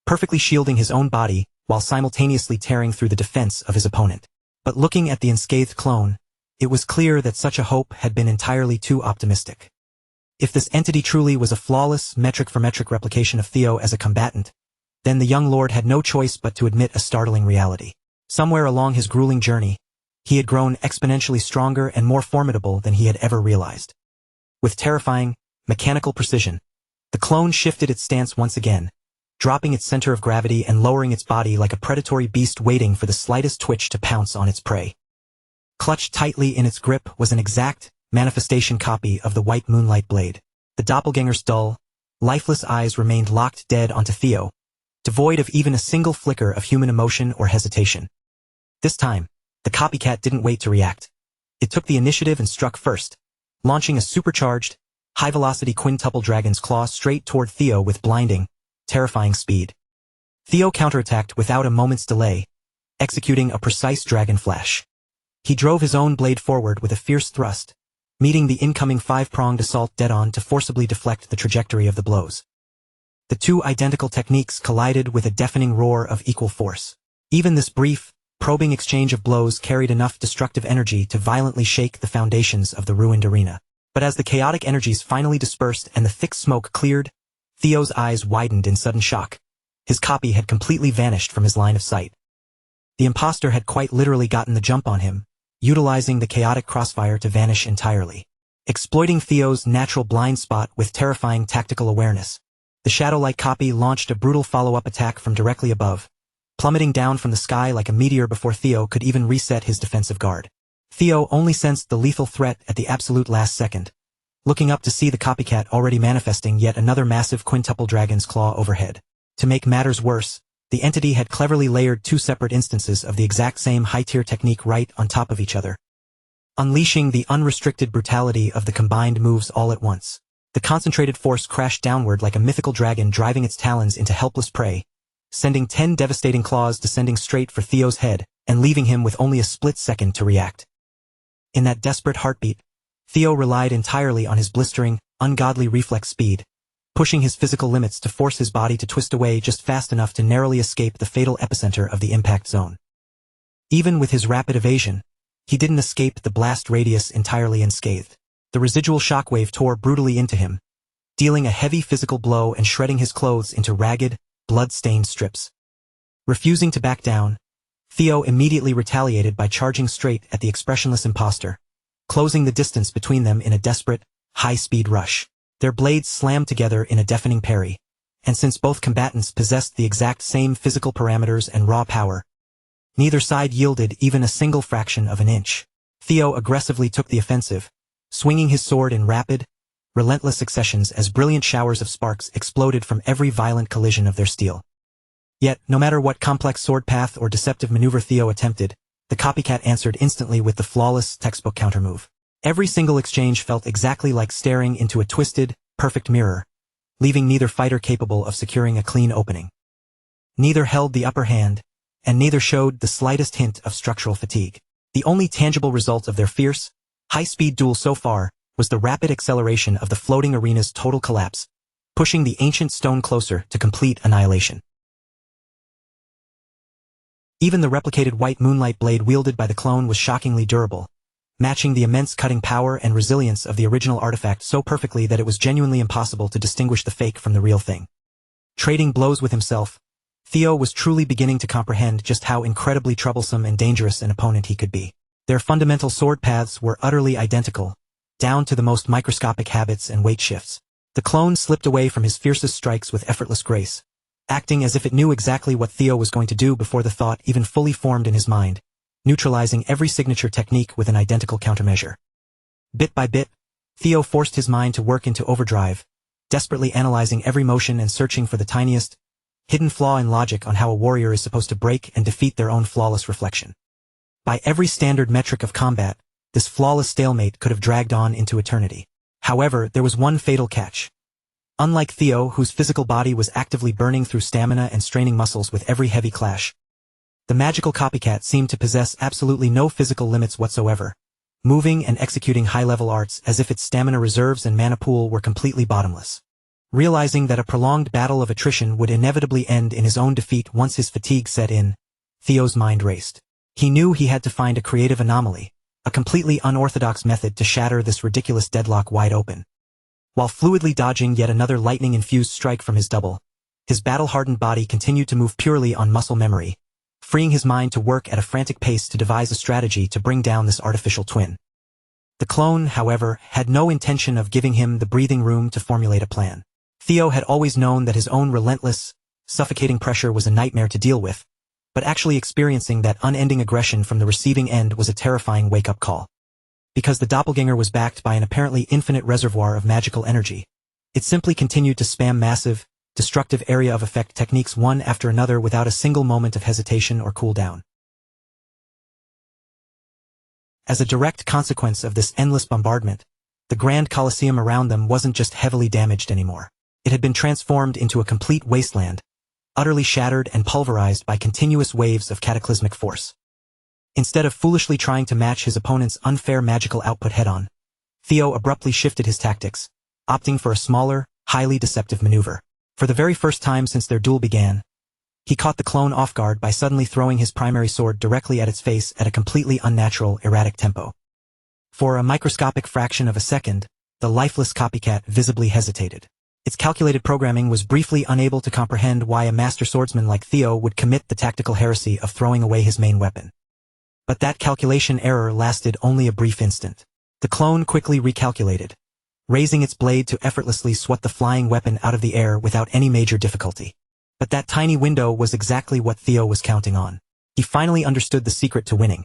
perfectly shielding his own body while simultaneously tearing through the defense of his opponent. But looking at the unscathed clone, it was clear that such a hope had been entirely too optimistic. If this entity truly was a flawless, metric-for-metric replication of Theo as a combatant, then the young lord had no choice but to admit a startling reality. Somewhere along his grueling journey, he had grown exponentially stronger and more formidable than he had ever realized. With terrifying, mechanical precision, the clone shifted its stance once again, dropping its center of gravity and lowering its body like a predatory beast waiting for the slightest twitch to pounce on its prey. Clutched tightly in its grip was an exact, manifestation copy of the white moonlight blade. The doppelganger's dull, lifeless eyes remained locked dead onto Theo, devoid of even a single flicker of human emotion or hesitation. This time, the copycat didn't wait to react. It took the initiative and struck first, launching a supercharged, high-velocity quintuple dragon's claw straight toward Theo with blinding, terrifying speed. Theo counterattacked without a moment's delay, executing a precise dragon flash. He drove his own blade forward with a fierce thrust, meeting the incoming five-pronged assault dead-on to forcibly deflect the trajectory of the blows. The two identical techniques collided with a deafening roar of equal force. Even this brief, probing exchange of blows carried enough destructive energy to violently shake the foundations of the ruined arena. But as the chaotic energies finally dispersed and the thick smoke cleared, Theo's eyes widened in sudden shock. His copy had completely vanished from his line of sight. The imposter had quite literally gotten the jump on him, utilizing the chaotic crossfire to vanish entirely. Exploiting Theo's natural blind spot with terrifying tactical awareness, the shadow-like copy launched a brutal follow-up attack from directly above, plummeting down from the sky like a meteor before Theo could even reset his defensive guard. Theo only sensed the lethal threat at the absolute last second, looking up to see the copycat already manifesting yet another massive quintuple dragon's claw overhead. To make matters worse, the entity had cleverly layered two separate instances of the exact same high-tier technique right on top of each other, unleashing the unrestricted brutality of the combined moves all at once. The concentrated force crashed downward like a mythical dragon driving its talons into helpless prey, sending 10 devastating claws descending straight for Theo's head and leaving him with only a split second to react. In that desperate heartbeat, Theo relied entirely on his blistering, ungodly reflex speed, pushing his physical limits to force his body to twist away just fast enough to narrowly escape the fatal epicenter of the impact zone. Even with his rapid evasion, he didn't escape the blast radius entirely unscathed. The residual shockwave tore brutally into him, dealing a heavy physical blow and shredding his clothes into ragged, blood-stained strips. Refusing to back down, Theo immediately retaliated by charging straight at the expressionless imposter, closing the distance between them in a desperate, high-speed rush. Their blades slammed together in a deafening parry, and since both combatants possessed the exact same physical parameters and raw power, Neither side yielded even a single fraction of an inch. Theo aggressively took the offensive, swinging his sword in rapid, relentless successions as brilliant showers of sparks exploded from every violent collision of their steel. Yet, no matter what complex sword path or deceptive maneuver Theo attempted, the copycat answered instantly with the flawless textbook countermove. Every single exchange felt exactly like staring into a twisted, perfect mirror, leaving neither fighter capable of securing a clean opening. Neither held the upper hand, and neither showed the slightest hint of structural fatigue. The only tangible result of their fierce, high-speed duel so far was the rapid acceleration of the floating arena's total collapse, pushing the ancient stone closer to complete annihilation. Even the replicated white moonlight blade wielded by the clone was shockingly durable, matching the immense cutting power and resilience of the original artifact so perfectly that it was genuinely impossible to distinguish the fake from the real thing. Trading blows with himself, Theo was truly beginning to comprehend just how incredibly troublesome and dangerous an opponent he could be. Their fundamental sword paths were utterly identical, down to the most microscopic habits and weight shifts. The clone slipped away from his fiercest strikes with effortless grace, acting as if it knew exactly what Theo was going to do before the thought even fully formed in his mind, neutralizing every signature technique with an identical countermeasure. Bit by bit, Theo forced his mind to work into overdrive, desperately analyzing every motion and searching for the tiniest, hidden flaw in logic on how a warrior is supposed to break and defeat their own flawless reflection. By every standard metric of combat, this flawless stalemate could have dragged on into eternity. However, there was one fatal catch. Unlike Theo, whose physical body was actively burning through stamina and straining muscles with every heavy clash, the magical copycat seemed to possess absolutely no physical limits whatsoever, moving and executing high-level arts as if its stamina reserves and mana pool were completely bottomless. Realizing that a prolonged battle of attrition would inevitably end in his own defeat once his fatigue set in, Theo's mind raced. He knew he had to find a creative anomaly, a completely unorthodox method to shatter this ridiculous deadlock wide open. While fluidly dodging yet another lightning-infused strike from his double, his battle-hardened body continued to move purely on muscle memory, freeing his mind to work at a frantic pace to devise a strategy to bring down this artificial twin. The clone, however, had no intention of giving him the breathing room to formulate a plan. Theo had always known that his own relentless, suffocating pressure was a nightmare to deal with, but actually experiencing that unending aggression from the receiving end was a terrifying wake-up call. Because the doppelganger was backed by an apparently infinite reservoir of magical energy, it simply continued to spam massive, destructive area of effect techniques one after another without a single moment of hesitation or cooldown. As a direct consequence of this endless bombardment, the grand coliseum around them wasn't just heavily damaged anymore. It had been transformed into a complete wasteland, utterly shattered and pulverized by continuous waves of cataclysmic force. Instead of foolishly trying to match his opponent's unfair magical output head-on, Theo abruptly shifted his tactics, opting for a smaller, highly deceptive maneuver. For the very first time since their duel began, he caught the clone off guard by suddenly throwing his primary sword directly at its face at a completely unnatural, erratic tempo. For a microscopic fraction of a second, the lifeless copycat visibly hesitated. Its calculated programming was briefly unable to comprehend why a master swordsman like Theo would commit the tactical heresy of throwing away his main weapon. But that calculation error lasted only a brief instant. The clone quickly recalculated, raising its blade to effortlessly swat the flying weapon out of the air without any major difficulty. But that tiny window was exactly what Theo was counting on. He finally understood the secret to winning.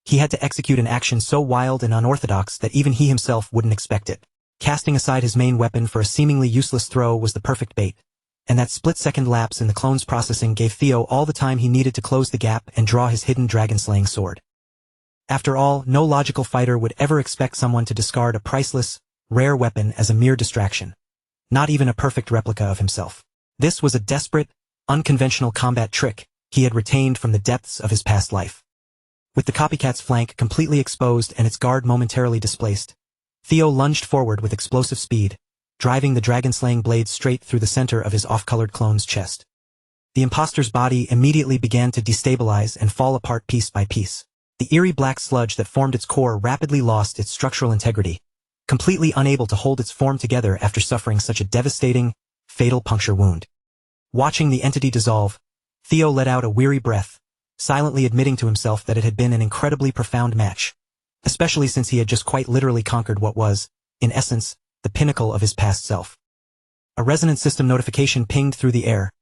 He had to execute an action so wild and unorthodox that even he himself wouldn't expect it. Casting aside his main weapon for a seemingly useless throw was the perfect bait, and that split-second lapse in the clone's processing gave Theo all the time he needed to close the gap and draw his hidden dragon-slaying sword. After all, no logical fighter would ever expect someone to discard a priceless, rare weapon as a mere distraction, not even a perfect replica of himself. This was a desperate, unconventional combat trick he had retained from the depths of his past life. With the copycat's flank completely exposed and its guard momentarily displaced, Theo lunged forward with explosive speed, driving the dragon-slaying blade straight through the center of his off-colored clone's chest. The imposter's body immediately began to destabilize and fall apart piece by piece. The eerie black sludge that formed its core rapidly lost its structural integrity, completely unable to hold its form together after suffering such a devastating, fatal puncture wound. Watching the entity dissolve, Theo let out a weary breath, silently admitting to himself that it had been an incredibly profound match, especially since he had just quite literally conquered what was, in essence, the pinnacle of his past self. A resonance system notification pinged through the air,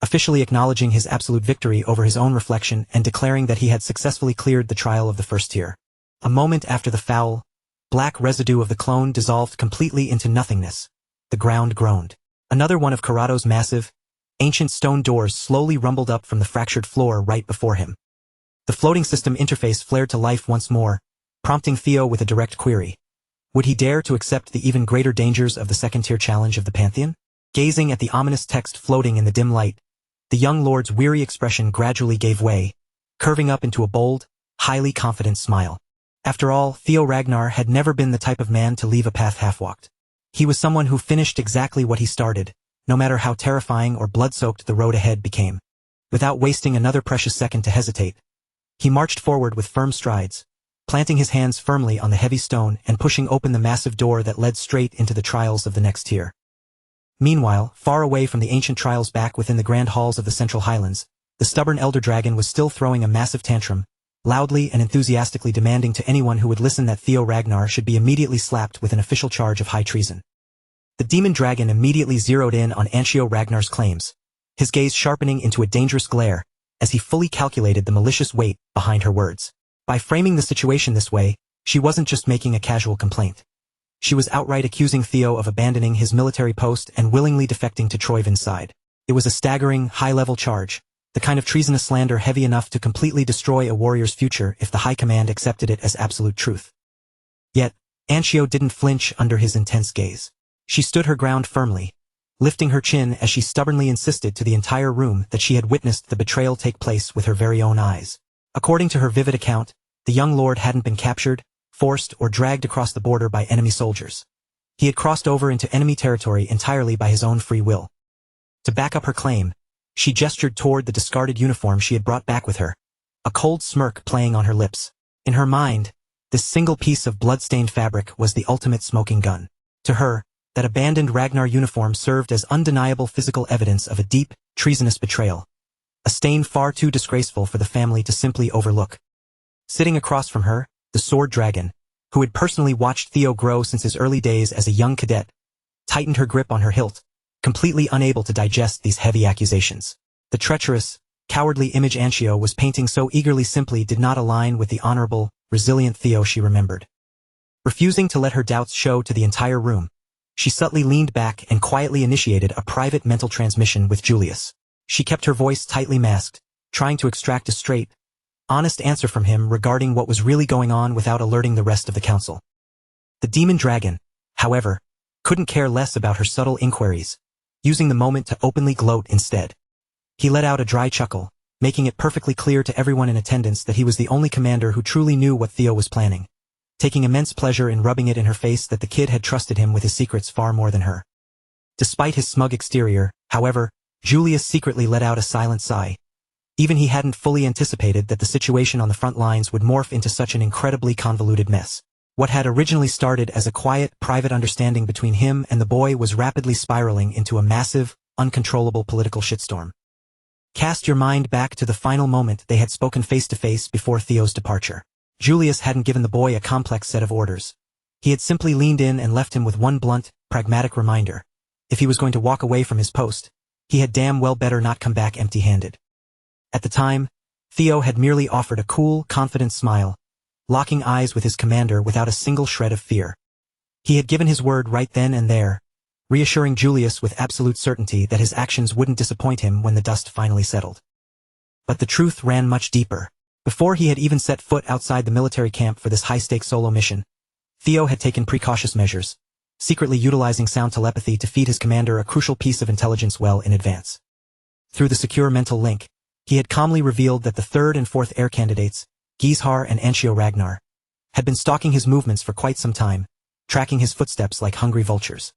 officially acknowledging his absolute victory over his own reflection and declaring that he had successfully cleared the trial of the first tier. A moment after the foul, black residue of the clone dissolved completely into nothingness, the ground groaned. Another one of Karado's massive, ancient stone doors slowly rumbled up from the fractured floor right before him. The floating system interface flared to life once more, prompting Theo with a direct query. Would he dare to accept the even greater dangers of the second-tier challenge of the Pantheon? Gazing at the ominous text floating in the dim light, the young lord's weary expression gradually gave way, curving up into a bold, highly confident smile. After all, Theo Ragnar had never been the type of man to leave a path half-walked. He was someone who finished exactly what he started, no matter how terrifying or blood-soaked the road ahead became. Without wasting another precious second to hesitate, he marched forward with firm strides, planting his hands firmly on the heavy stone and pushing open the massive door that led straight into the trials of the next tier. Meanwhile, far away from the ancient trials back within the grand halls of the Central Highlands, the stubborn elder dragon was still throwing a massive tantrum, loudly and enthusiastically demanding to anyone who would listen that Theo Ragnar should be immediately slapped with an official charge of high treason. The demon dragon immediately zeroed in on Anshio Ragnar's claims, his gaze sharpening into a dangerous glare, as he fully calculated the malicious weight behind her words. By framing the situation this way, she wasn't just making a casual complaint. She was outright accusing Theo of abandoning his military post and willingly defecting to Troyvin's side. It was a staggering, high-level charge, the kind of treasonous slander heavy enough to completely destroy a warrior's future if the High Command accepted it as absolute truth. Yet, Anshio didn't flinch under his intense gaze. She stood her ground firmly, lifting her chin as she stubbornly insisted to the entire room that she had witnessed the betrayal take place with her very own eyes. According to her vivid account, the young lord hadn't been captured, forced, or dragged across the border by enemy soldiers. He had crossed over into enemy territory entirely by his own free will. To back up her claim, she gestured toward the discarded uniform she had brought back with her, a cold smirk playing on her lips. In her mind, this single piece of blood-stained fabric was the ultimate smoking gun. To her, that abandoned Ragnar uniform served as undeniable physical evidence of a deep, treasonous betrayal, a stain far too disgraceful for the family to simply overlook. Sitting across from her, the sword dragon, who had personally watched Theo grow since his early days as a young cadet, tightened her grip on her hilt, completely unable to digest these heavy accusations. The treacherous, cowardly image Anshio was painting so eagerly simply did not align with the honorable, resilient Theo she remembered. Refusing to let her doubts show to the entire room, she subtly leaned back and quietly initiated a private mental transmission with Julius. She kept her voice tightly masked, trying to extract a straight, honest answer from him regarding what was really going on without alerting the rest of the council. The demon dragon, however, couldn't care less about her subtle inquiries, using the moment to openly gloat instead. He let out a dry chuckle, making it perfectly clear to everyone in attendance that he was the only commander who truly knew what Theo was planning, taking immense pleasure in rubbing it in her face that the kid had trusted him with his secrets far more than her. Despite his smug exterior, however, Julius secretly let out a silent sigh. Even he hadn't fully anticipated that the situation on the front lines would morph into such an incredibly convoluted mess. What had originally started as a quiet, private understanding between him and the boy was rapidly spiraling into a massive, uncontrollable political shitstorm. Cast your mind back to the final moment they had spoken face-to-face before Theo's departure. Julius hadn't given the boy a complex set of orders. He had simply leaned in and left him with one blunt, pragmatic reminder. If he was going to walk away from his post, he had damn well better not come back empty-handed. At the time, Theo had merely offered a cool, confident smile, locking eyes with his commander without a single shred of fear. He had given his word right then and there, reassuring Julius with absolute certainty that his actions wouldn't disappoint him when the dust finally settled. But the truth ran much deeper. Before he had even set foot outside the military camp for this high-stakes solo mission, Theo had taken precautious measures, secretly utilizing sound telepathy to feed his commander a crucial piece of intelligence well in advance. Through the secure mental link, he had calmly revealed that the third and fourth heir candidates, Heir and Anshio Ragnar, had been stalking his movements for quite some time, tracking his footsteps like hungry vultures.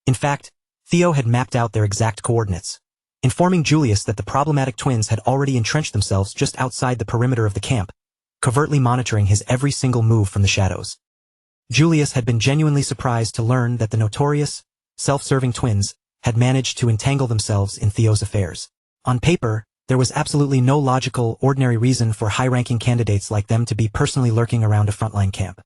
In fact, Theo had mapped out their exact coordinates, informing Julius that the problematic twins had already entrenched themselves just outside the perimeter of the camp, covertly monitoring his every single move from the shadows. Julius had been genuinely surprised to learn that the notorious, self-serving twins had managed to entangle themselves in Theo's affairs. On paper, there was absolutely no logical, ordinary reason for high-ranking candidates like them to be personally lurking around a frontline camp.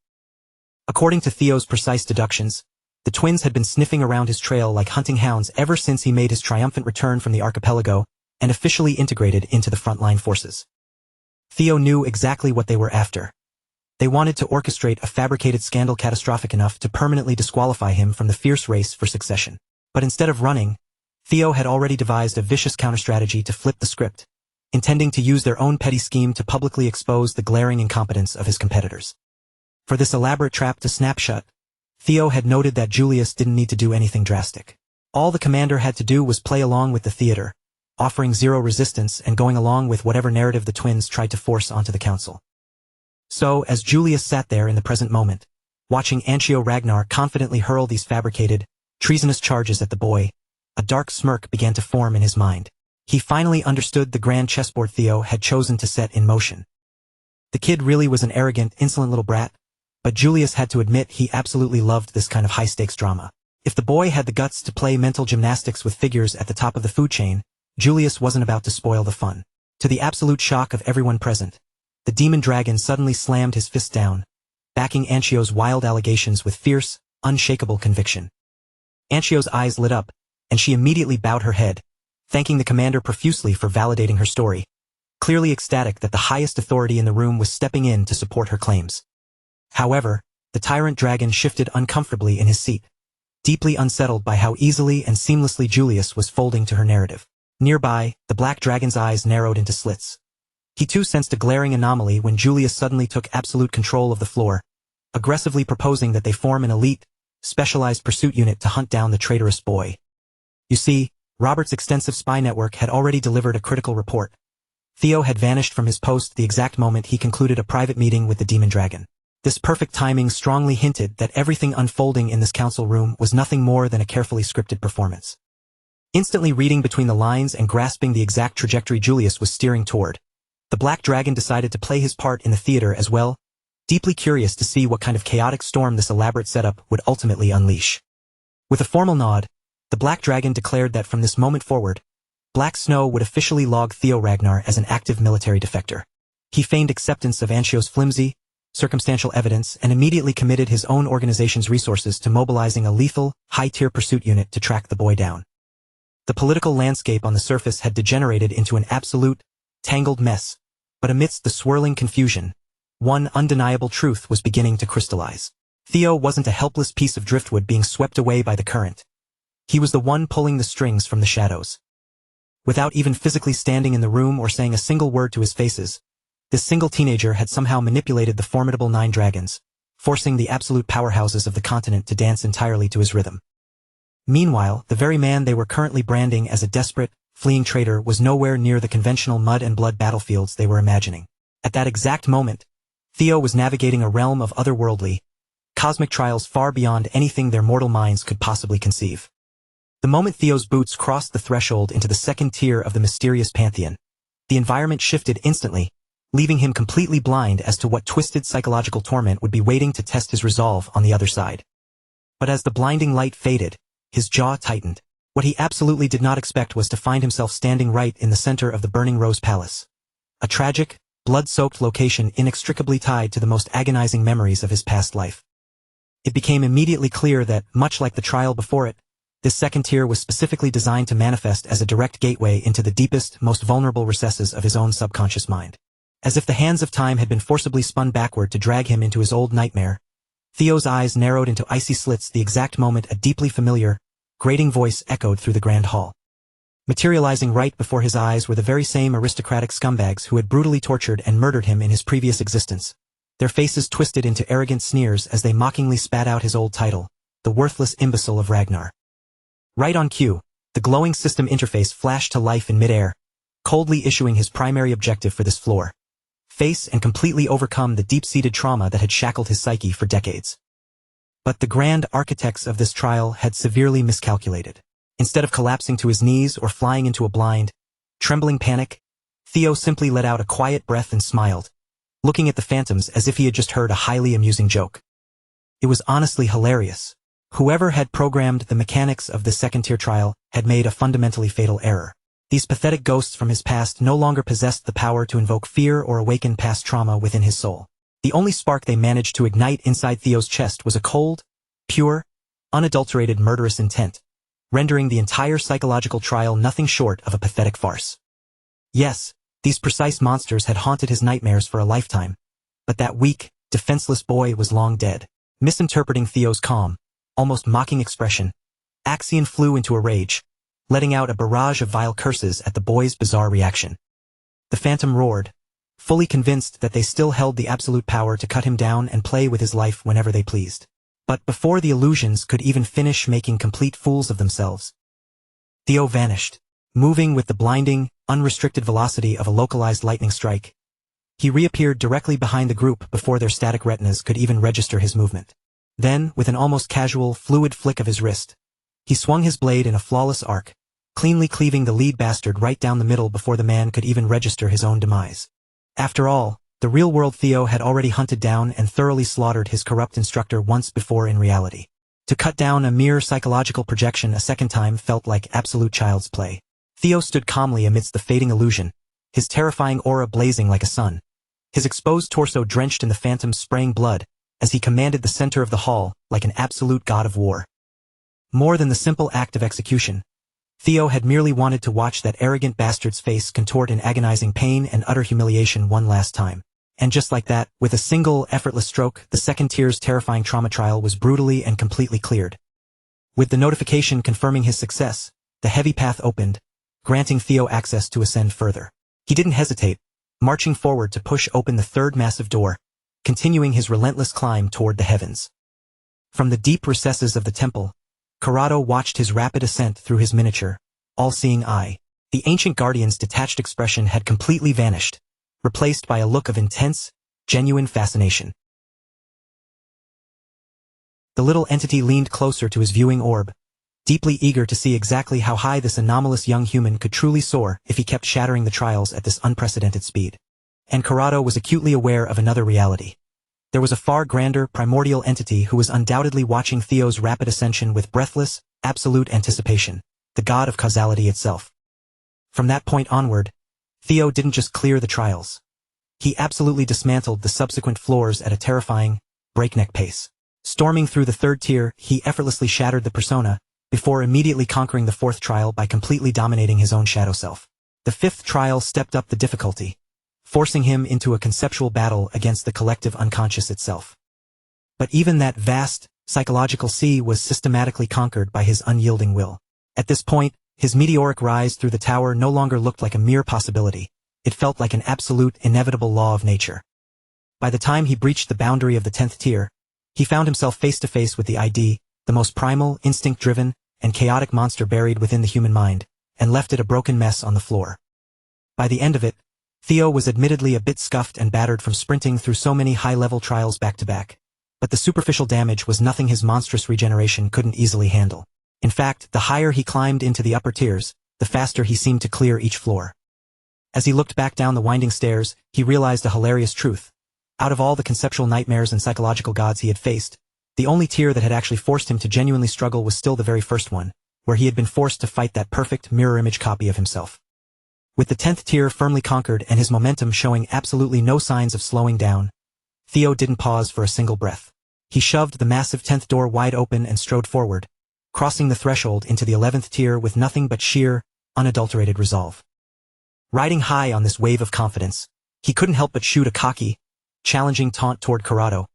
According to Theo's precise deductions, the twins had been sniffing around his trail like hunting hounds ever since he made his triumphant return from the archipelago, and officially integrated into the frontline forces. Theo knew exactly what they were after. They wanted to orchestrate a fabricated scandal catastrophic enough to permanently disqualify him from the fierce race for succession. But instead of running, Theo had already devised a vicious counter-strategy to flip the script, intending to use their own petty scheme to publicly expose the glaring incompetence of his competitors. For this elaborate trap to snap shut, Theo had noted that Julius didn't need to do anything drastic. All the commander had to do was play along with the theater, offering zero resistance and going along with whatever narrative the twins tried to force onto the council. So, as Julius sat there in the present moment, watching Anchio Ragnar confidently hurl these fabricated, treasonous charges at the boy, a dark smirk began to form in his mind. He finally understood the grand chessboard Theo had chosen to set in motion. The kid really was an arrogant, insolent little brat, but Julius had to admit he absolutely loved this kind of high-stakes drama. If the boy had the guts to play mental gymnastics with figures at the top of the food chain, Julius wasn't about to spoil the fun. To the absolute shock of everyone present, the demon dragon suddenly slammed his fist down, backing Anchio's wild allegations with fierce, unshakable conviction. Anchio's eyes lit up, and she immediately bowed her head, thanking the commander profusely for validating her story, clearly ecstatic that the highest authority in the room was stepping in to support her claims. However, the tyrant dragon shifted uncomfortably in his seat, deeply unsettled by how easily and seamlessly Julius was folding to her narrative. Nearby, the black dragon's eyes narrowed into slits. He too sensed a glaring anomaly when Julius suddenly took absolute control of the floor, aggressively proposing that they form an elite, specialized pursuit unit to hunt down the traitorous boy. You see, Robert's extensive spy network had already delivered a critical report. Theo had vanished from his post the exact moment he concluded a private meeting with the demon dragon. This perfect timing strongly hinted that everything unfolding in this council room was nothing more than a carefully scripted performance. Instantly reading between the lines and grasping the exact trajectory Julius was steering toward, the black dragon decided to play his part in the theater as well, deeply curious to see what kind of chaotic storm this elaborate setup would ultimately unleash. With a formal nod, the black dragon declared that from this moment forward, Black Snow would officially log Theo Ragnar as an active military defector. He feigned acceptance of Anchio's flimsy, circumstantial evidence and immediately committed his own organization's resources to mobilizing a lethal, high-tier pursuit unit to track the boy down. The political landscape on the surface had degenerated into an absolute, tangled mess, but amidst the swirling confusion, one undeniable truth was beginning to crystallize. Theo wasn't a helpless piece of driftwood being swept away by the current. He was the one pulling the strings from the shadows. Without even physically standing in the room or saying a single word to his faces, this single teenager had somehow manipulated the formidable 9 dragons, forcing the absolute powerhouses of the continent to dance entirely to his rhythm. Meanwhile, the very man they were currently branding as a desperate, fleeing traitor was nowhere near the conventional mud and blood battlefields they were imagining. At that exact moment, Theo was navigating a realm of otherworldly, cosmic trials far beyond anything their mortal minds could possibly conceive. The moment Theo's boots crossed the threshold into the second tier of the mysterious pantheon, the environment shifted instantly, leaving him completely blind as to what twisted psychological torment would be waiting to test his resolve on the other side. But as the blinding light faded, his jaw tightened. What he absolutely did not expect was to find himself standing right in the center of the Burning Rose Palace. A tragic, blood-soaked location inextricably tied to the most agonizing memories of his past life. It became immediately clear that, much like the trial before it, this second tier was specifically designed to manifest as a direct gateway into the deepest, most vulnerable recesses of his own subconscious mind. As if the hands of time had been forcibly spun backward to drag him into his old nightmare, Theo's eyes narrowed into icy slits the exact moment a deeply familiar, grating voice echoed through the grand hall. Materializing right before his eyes were the very same aristocratic scumbags who had brutally tortured and murdered him in his previous existence. Their faces twisted into arrogant sneers as they mockingly spat out his old title, the worthless imbecile of Ragnar. Right on cue, the glowing system interface flashed to life in midair, coldly issuing his primary objective for this floor: face and completely overcome the deep-seated trauma that had shackled his psyche for decades. But the grand architects of this trial had severely miscalculated. Instead of collapsing to his knees or flying into a blind, trembling panic, Theo simply let out a quiet breath and smiled, looking at the phantoms as if he had just heard a highly amusing joke. It was honestly hilarious. Whoever had programmed the mechanics of this second-tier trial had made a fundamentally fatal error. These pathetic ghosts from his past no longer possessed the power to invoke fear or awaken past trauma within his soul. The only spark they managed to ignite inside Theo's chest was a cold, pure, unadulterated murderous intent, rendering the entire psychological trial nothing short of a pathetic farce. Yes, these precise monsters had haunted his nightmares for a lifetime. But that weak, defenseless boy was long dead. Misinterpreting Theo's calm, almost mocking expression, Axion flew into a rage, letting out a barrage of vile curses at the boy's bizarre reaction. The phantom roared, fully convinced that they still held the absolute power to cut him down and play with his life whenever they pleased. But before the illusions could even finish making complete fools of themselves, Theo vanished, moving with the blinding, unrestricted velocity of a localized lightning strike. He reappeared directly behind the group before their static retinas could even register his movement. Then, with an almost casual, fluid flick of his wrist, he swung his blade in a flawless arc, cleanly cleaving the lead bastard right down the middle before the man could even register his own demise. After all, the real-world Theo had already hunted down and thoroughly slaughtered his corrupt instructor once before in reality. To cut down a mere psychological projection a second time felt like absolute child's play. Theo stood calmly amidst the fading illusion, his terrifying aura blazing like a sun, his exposed torso drenched in the phantom spraying blood, as he commanded the center of the hall like an absolute god of war. More than the simple act of execution, Theo had merely wanted to watch that arrogant bastard's face contort in agonizing pain and utter humiliation one last time. And just like that, with a single, effortless stroke, the second tier's terrifying trauma trial was brutally and completely cleared. With the notification confirming his success, the heavy path opened, granting Theo access to ascend further. He didn't hesitate, marching forward to push open the third massive door, continuing his relentless climb toward the heavens. From the deep recesses of the temple, Corrado watched his rapid ascent through his miniature, all-seeing eye. The ancient guardian's detached expression had completely vanished, replaced by a look of intense, genuine fascination. The little entity leaned closer to his viewing orb, deeply eager to see exactly how high this anomalous young human could truly soar if he kept shattering the trials at this unprecedented speed. And Corrado was acutely aware of another reality. There was a far grander, primordial entity who was undoubtedly watching Theo's rapid ascension with breathless, absolute anticipation, the god of causality itself. From that point onward, Theo didn't just clear the trials. He absolutely dismantled the subsequent floors at a terrifying, breakneck pace. Storming through the third tier, he effortlessly shattered the persona, before immediately conquering the fourth trial by completely dominating his own shadow self. The fifth trial stepped up the difficulty, forcing him into a conceptual battle against the collective unconscious itself. But even that vast, psychological sea was systematically conquered by his unyielding will. At this point, his meteoric rise through the tower no longer looked like a mere possibility. It felt like an absolute, inevitable law of nature. By the time he breached the boundary of the 10th tier, he found himself face to face with the ID, the most primal, instinct-driven, and chaotic monster buried within the human mind, and left it a broken mess on the floor. By the end of it, Theo was admittedly a bit scuffed and battered from sprinting through so many high-level trials back-to-back, but the superficial damage was nothing his monstrous regeneration couldn't easily handle. In fact, the higher he climbed into the upper tiers, the faster he seemed to clear each floor. As he looked back down the winding stairs, he realized a hilarious truth. Out of all the conceptual nightmares and psychological gods he had faced, the only tier that had actually forced him to genuinely struggle was still the very first one, where he had been forced to fight that perfect mirror-image copy of himself. With the 10th tier firmly conquered and his momentum showing absolutely no signs of slowing down, Theo didn't pause for a single breath. He shoved the massive 10th door wide open and strode forward, crossing the threshold into the 11th tier with nothing but sheer, unadulterated resolve. Riding high on this wave of confidence, he couldn't help but shoot a cocky, challenging taunt toward Corrado,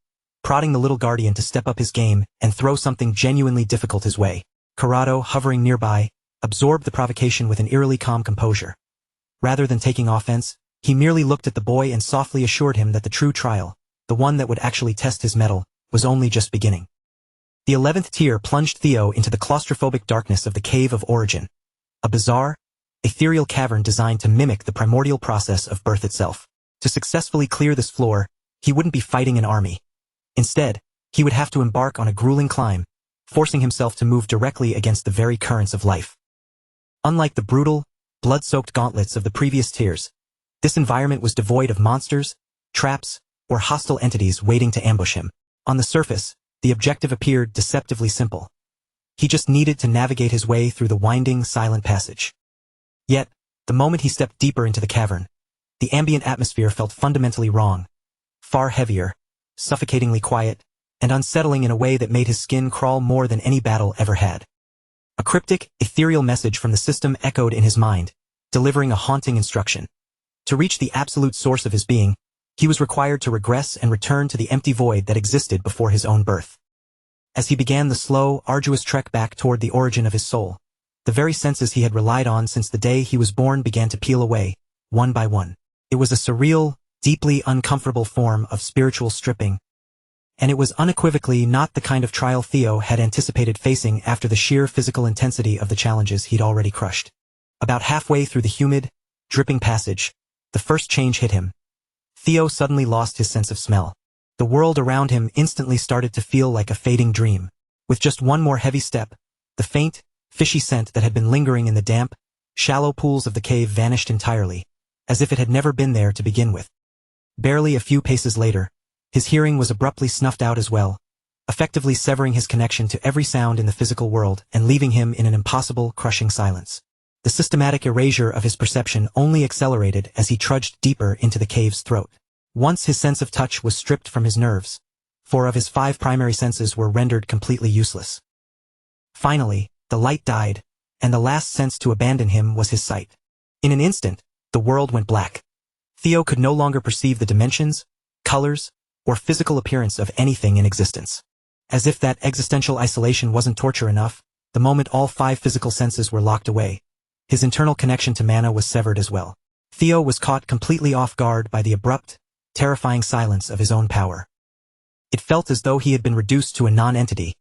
prodding the little guardian to step up his game and throw something genuinely difficult his way. Corrado, hovering nearby, absorbed the provocation with an eerily calm composure. Rather than taking offense, he merely looked at the boy and softly assured him that the true trial, the one that would actually test his mettle, was only just beginning. The 11th tier plunged Theo into the claustrophobic darkness of the Cave of Origin, a bizarre, ethereal cavern designed to mimic the primordial process of birth itself. To successfully clear this floor, he wouldn't be fighting an army. Instead, he would have to embark on a grueling climb, forcing himself to move directly against the very currents of life. Unlike the brutal, blood-soaked gauntlets of the previous tiers, this environment was devoid of monsters, traps, or hostile entities waiting to ambush him. On the surface, the objective appeared deceptively simple. He just needed to navigate his way through the winding, silent passage. Yet, the moment he stepped deeper into the cavern, the ambient atmosphere felt fundamentally wrong, far heavier, suffocatingly quiet, and unsettling in a way that made his skin crawl more than any battle ever had. A cryptic, ethereal message from the system echoed in his mind, delivering a haunting instruction. To reach the absolute source of his being, he was required to regress and return to the empty void that existed before his own birth. As he began the slow, arduous trek back toward the origin of his soul, the very senses he had relied on since the day he was born began to peel away, one by one. It was a surreal, deeply uncomfortable form of spiritual stripping, and it was unequivocally not the kind of trial Theo had anticipated facing after the sheer physical intensity of the challenges he'd already crushed. About halfway through the humid, dripping passage, the first change hit him. Theo suddenly lost his sense of smell. The world around him instantly started to feel like a fading dream. With just one more heavy step, the faint, fishy scent that had been lingering in the damp, shallow pools of the cave vanished entirely, as if it had never been there to begin with. Barely a few paces later, his hearing was abruptly snuffed out as well, effectively severing his connection to every sound in the physical world and leaving him in an impossible, crushing silence. The systematic erasure of his perception only accelerated as he trudged deeper into the cave's throat. Once his sense of touch was stripped from his nerves, 4 of his 5 primary senses were rendered completely useless. Finally, the light died, and the last sense to abandon him was his sight. In an instant, the world went black. Theo could no longer perceive the dimensions, colors, or physical appearance of anything in existence. As if that existential isolation wasn't torture enough, the moment all 5 physical senses were locked away, his internal connection to mana was severed as well. Theo was caught completely off guard by the abrupt, terrifying silence of his own power. It felt as though he had been reduced to a non-entity,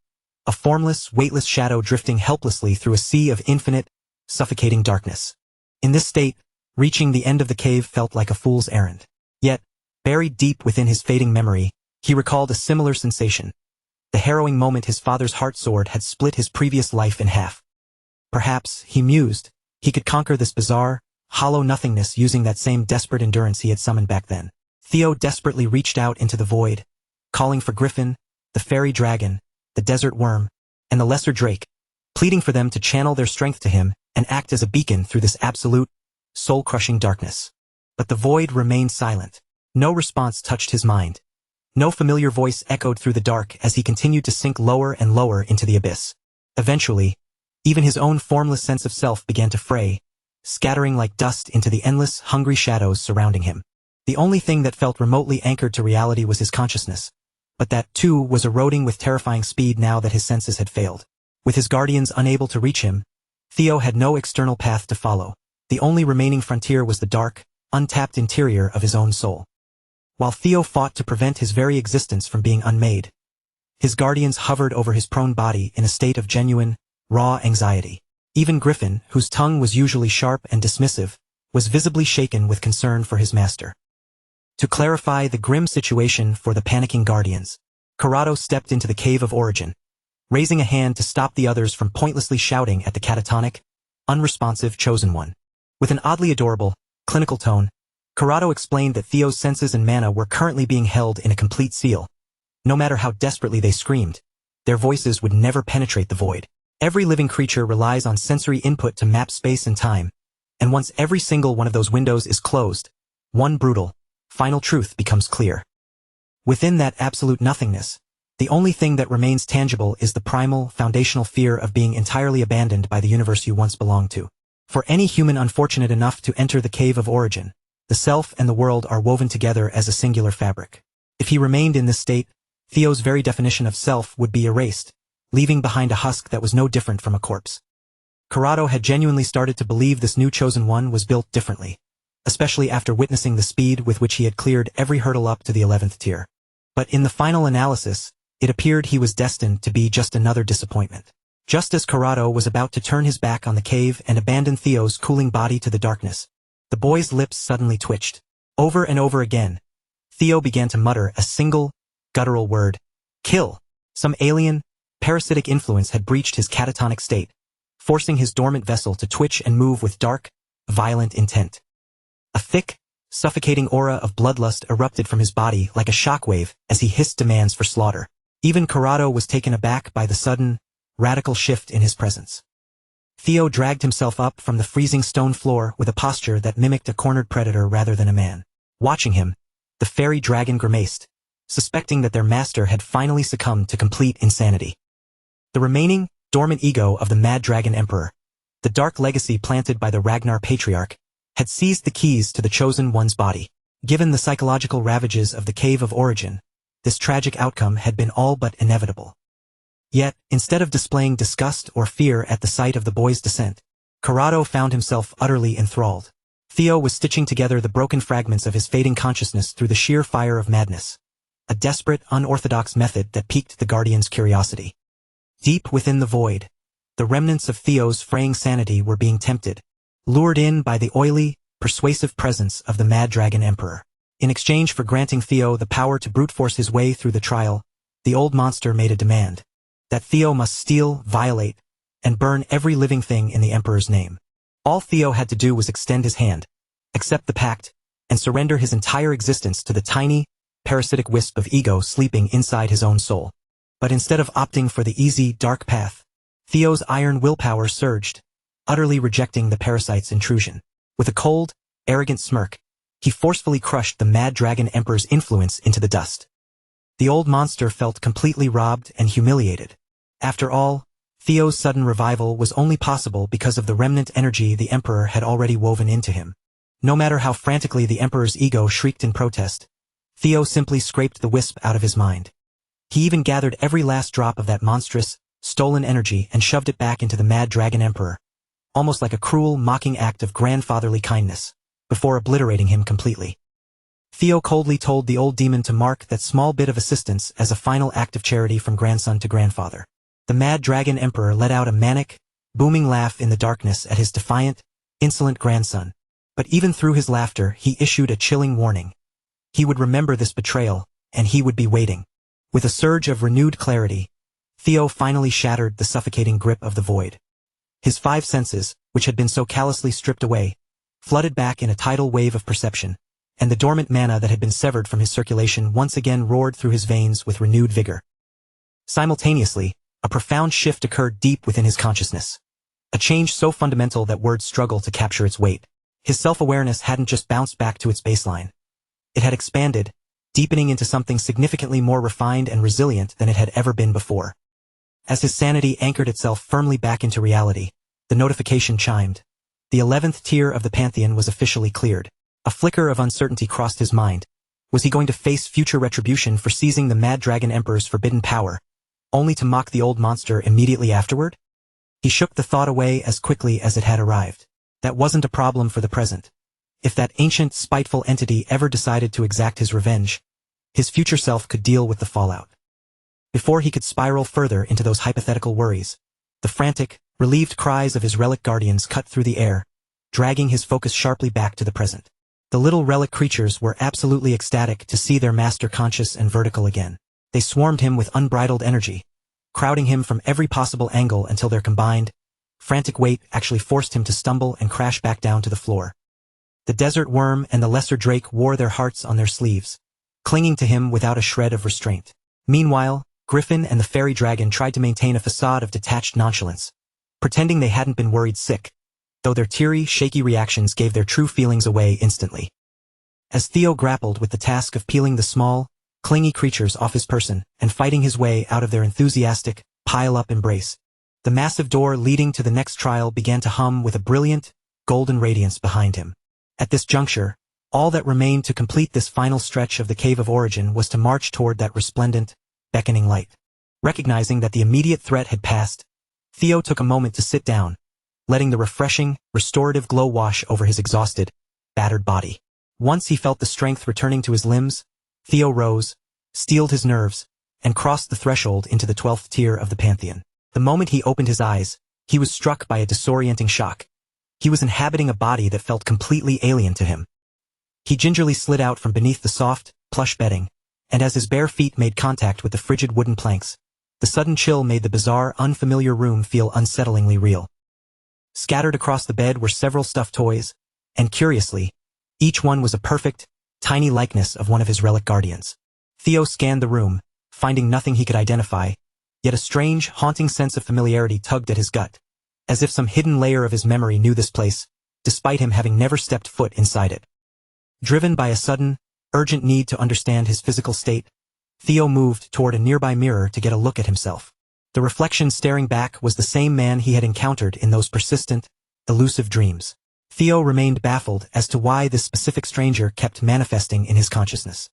a formless, weightless shadow drifting helplessly through a sea of infinite, suffocating darkness. In this state, reaching the end of the cave felt like a fool's errand. Yet, buried deep within his fading memory, he recalled a similar sensation. The harrowing moment his father's heart sword had split his previous life in half. Perhaps, he mused, he could conquer this bizarre, hollow nothingness using that same desperate endurance he had summoned back then. Theo desperately reached out into the void, calling for Griffin, the fairy dragon, the desert worm, and the lesser drake, pleading for them to channel their strength to him and act as a beacon through this absolute, soul-crushing darkness. But the void remained silent. No response touched his mind. No familiar voice echoed through the dark as he continued to sink lower and lower into the abyss. Eventually, even his own formless sense of self began to fray, scattering like dust into the endless, hungry shadows surrounding him. The only thing that felt remotely anchored to reality was his consciousness, but that, too, was eroding with terrifying speed now that his senses had failed. With his guardians unable to reach him, Theo had no external path to follow. The only remaining frontier was the dark, untapped interior of his own soul. While Theo fought to prevent his very existence from being unmade, his guardians hovered over his prone body in a state of genuine, raw anxiety. Even Griffin, whose tongue was usually sharp and dismissive, was visibly shaken with concern for his master. To clarify the grim situation for the panicking guardians, Corrado stepped into the Cave of Origin, raising a hand to stop the others from pointlessly shouting at the catatonic, unresponsive Chosen One. With an oddly adorable, clinical tone, Corrado explained that Theo's senses and mana were currently being held in a complete seal. No matter how desperately they screamed, their voices would never penetrate the void. Every living creature relies on sensory input to map space and time, and once every single one of those windows is closed, one brutal, final truth becomes clear. Within that absolute nothingness, the only thing that remains tangible is the primal, foundational fear of being entirely abandoned by the universe you once belonged to. For any human unfortunate enough to enter the Cave of Origin, the self and the world are woven together as a singular fabric. If he remained in this state, Theo's very definition of self would be erased, leaving behind a husk that was no different from a corpse. Corrado had genuinely started to believe this new Chosen One was built differently, especially after witnessing the speed with which he had cleared every hurdle up to the 11th tier. But in the final analysis, it appeared he was destined to be just another disappointment. Just as Corrado was about to turn his back on the cave and abandon Theo's cooling body to the darkness, the boy's lips suddenly twitched. Over and over again, Theo began to mutter a single, guttural word: kill. Some alien, parasitic influence had breached his catatonic state, forcing his dormant vessel to twitch and move with dark, violent intent. A thick, suffocating aura of bloodlust erupted from his body like a shockwave as he hissed demands for slaughter. Even Corrado was taken aback by the sudden, radical shift in his presence. Theo dragged himself up from the freezing stone floor with a posture that mimicked a cornered predator rather than a man. Watching him, the fairy dragon grimaced, suspecting that their master had finally succumbed to complete insanity. The remaining, dormant ego of the Mad Dragon Emperor, the dark legacy planted by the Ragnar Patriarch, had seized the keys to the chosen one's body. Given the psychological ravages of the Cave of Origin, this tragic outcome had been all but inevitable. Yet, instead of displaying disgust or fear at the sight of the boy's descent, Corrado found himself utterly enthralled. Theo was stitching together the broken fragments of his fading consciousness through the sheer fire of madness, a desperate, unorthodox method that piqued the Guardian's curiosity. Deep within the void, the remnants of Theo's fraying sanity were being tempted, lured in by the oily, persuasive presence of the Mad Dragon Emperor. In exchange for granting Theo the power to brute force his way through the trial, the old monster made a demand that Theo must steal, violate, and burn every living thing in the Emperor's name. All Theo had to do was extend his hand, accept the pact, and surrender his entire existence to the tiny, parasitic wisp of ego sleeping inside his own soul. But instead of opting for the easy, dark path, Theo's iron willpower surged, utterly rejecting the parasite's intrusion. With a cold, arrogant smirk, he forcefully crushed the Mad Dragon Emperor's influence into the dust. The old monster felt completely robbed and humiliated. After all, Theo's sudden revival was only possible because of the remnant energy the Emperor had already woven into him. No matter how frantically the Emperor's ego shrieked in protest, Theo simply scraped the wisp out of his mind. He even gathered every last drop of that monstrous, stolen energy and shoved it back into the Mad Dragon Emperor, almost like a cruel, mocking act of grandfatherly kindness, before obliterating him completely. Theo coldly told the old demon to mark that small bit of assistance as a final act of charity from grandson to grandfather. The Mad Dragon Emperor let out a manic, booming laugh in the darkness at his defiant, insolent grandson, but even through his laughter he issued a chilling warning. He would remember this betrayal, and he would be waiting. With a surge of renewed clarity, Theo finally shattered the suffocating grip of the void. His five senses, which had been so callously stripped away, flooded back in a tidal wave of perception, and the dormant mana that had been severed from his circulation once again roared through his veins with renewed vigor. Simultaneously, a profound shift occurred deep within his consciousness. A change so fundamental that words struggle to capture its weight. His self-awareness hadn't just bounced back to its baseline. It had expanded, deepening into something significantly more refined and resilient than it had ever been before. As his sanity anchored itself firmly back into reality, the notification chimed. The 11th tier of the Pantheon was officially cleared. A flicker of uncertainty crossed his mind. Was he going to face future retribution for seizing the Mad Dragon Emperor's forbidden power, only to mock the old monster immediately afterward? He shook the thought away as quickly as it had arrived. That wasn't a problem for the present. If that ancient, spiteful entity ever decided to exact his revenge, his future self could deal with the fallout. Before he could spiral further into those hypothetical worries, the frantic, relieved cries of his relic guardians cut through the air, dragging his focus sharply back to the present. The little relic creatures were absolutely ecstatic to see their master conscious and vertical again. They swarmed him with unbridled energy, crowding him from every possible angle until their combined, frantic weight actually forced him to stumble and crash back down to the floor. The desert worm and the lesser drake wore their hearts on their sleeves, clinging to him without a shred of restraint. Meanwhile, Griffin and the fairy dragon tried to maintain a facade of detached nonchalance, pretending they hadn't been worried sick, though their teary, shaky reactions gave their true feelings away instantly. As Theo grappled with the task of peeling the small, clingy creatures off his person and fighting his way out of their enthusiastic, pile-up embrace, the massive door leading to the next trial began to hum with a brilliant, golden radiance behind him. At this juncture, all that remained to complete this final stretch of the Cave of Origin was to march toward that resplendent, beckoning light. Recognizing that the immediate threat had passed, Theo took a moment to sit down, letting the refreshing, restorative glow wash over his exhausted, battered body. Once he felt the strength returning to his limbs, Theo rose, steeled his nerves, and crossed the threshold into the 12th tier of the Pantheon. The moment he opened his eyes, he was struck by a disorienting shock. He was inhabiting a body that felt completely alien to him. He gingerly slid out from beneath the soft, plush bedding, and as his bare feet made contact with the frigid wooden planks, the sudden chill made the bizarre, unfamiliar room feel unsettlingly real. Scattered across the bed were several stuffed toys, and curiously, each one was a perfect, tiny likeness of one of his relic guardians. Theo scanned the room, finding nothing he could identify, yet a strange, haunting sense of familiarity tugged at his gut, as if some hidden layer of his memory knew this place, despite him having never stepped foot inside it. Driven by a sudden, urgent need to understand his physical state, Theo moved toward a nearby mirror to get a look at himself. The reflection staring back was the same man he had encountered in those persistent, elusive dreams. Theo remained baffled as to why this specific stranger kept manifesting in his consciousness.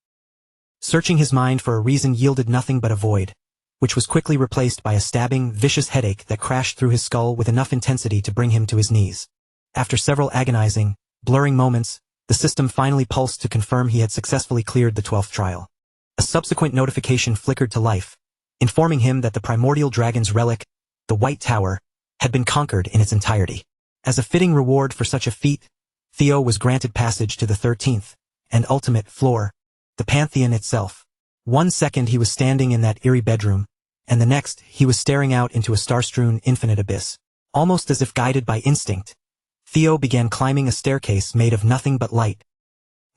Searching his mind for a reason yielded nothing but a void, which was quickly replaced by a stabbing, vicious headache that crashed through his skull with enough intensity to bring him to his knees. After several agonizing, blurring moments, the system finally pulsed to confirm he had successfully cleared the 12th trial. A subsequent notification flickered to life, informing him that the primordial dragon's relic, the White Tower, had been conquered in its entirety. As a fitting reward for such a feat, Theo was granted passage to the 13th and ultimate floor, the Pantheon itself. 1 second he was standing in that eerie bedroom, and the next he was staring out into a star-strewn infinite abyss. Almost as if guided by instinct, Theo began climbing a staircase made of nothing but light,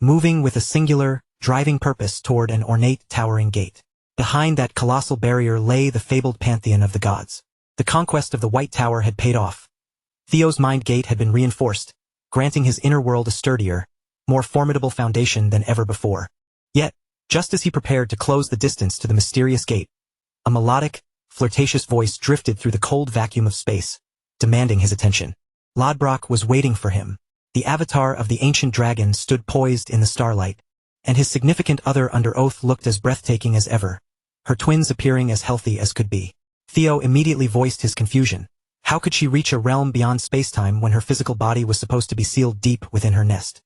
moving with a singular, driving purpose toward an ornate, towering gate. Behind that colossal barrier lay the fabled pantheon of the gods. The conquest of the White Tower had paid off. Theo's mind gate had been reinforced, granting his inner world a sturdier, more formidable foundation than ever before. Yet, just as he prepared to close the distance to the mysterious gate, a melodic, flirtatious voice drifted through the cold vacuum of space, demanding his attention. Lodbrok was waiting for him. The avatar of the ancient dragon stood poised in the starlight, and his significant other under oath looked as breathtaking as ever, her twins appearing as healthy as could be. Theo immediately voiced his confusion. How could she reach a realm beyond spacetime when her physical body was supposed to be sealed deep within her nest?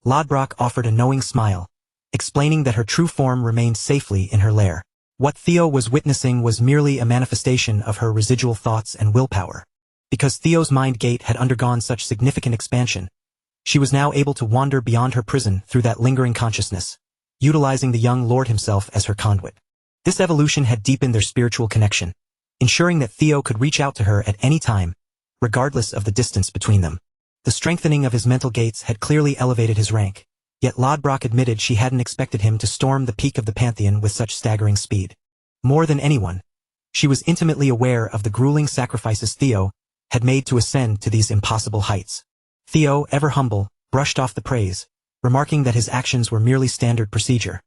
Lodbrok offered a knowing smile, explaining that her true form remained safely in her lair. What Theo was witnessing was merely a manifestation of her residual thoughts and willpower. Because Theo's mind gate had undergone such significant expansion, she was now able to wander beyond her prison through that lingering consciousness, utilizing the young lord himself as her conduit. This evolution had deepened their spiritual connection, ensuring that Theo could reach out to her at any time, regardless of the distance between them. The strengthening of his mental gates had clearly elevated his rank, yet Lodbrok admitted she hadn't expected him to storm the peak of the Pantheon with such staggering speed. More than anyone, she was intimately aware of the grueling sacrifices Theo had made to ascend to these impossible heights. Theo, ever humble, brushed off the praise, remarking that his actions were merely standard procedure.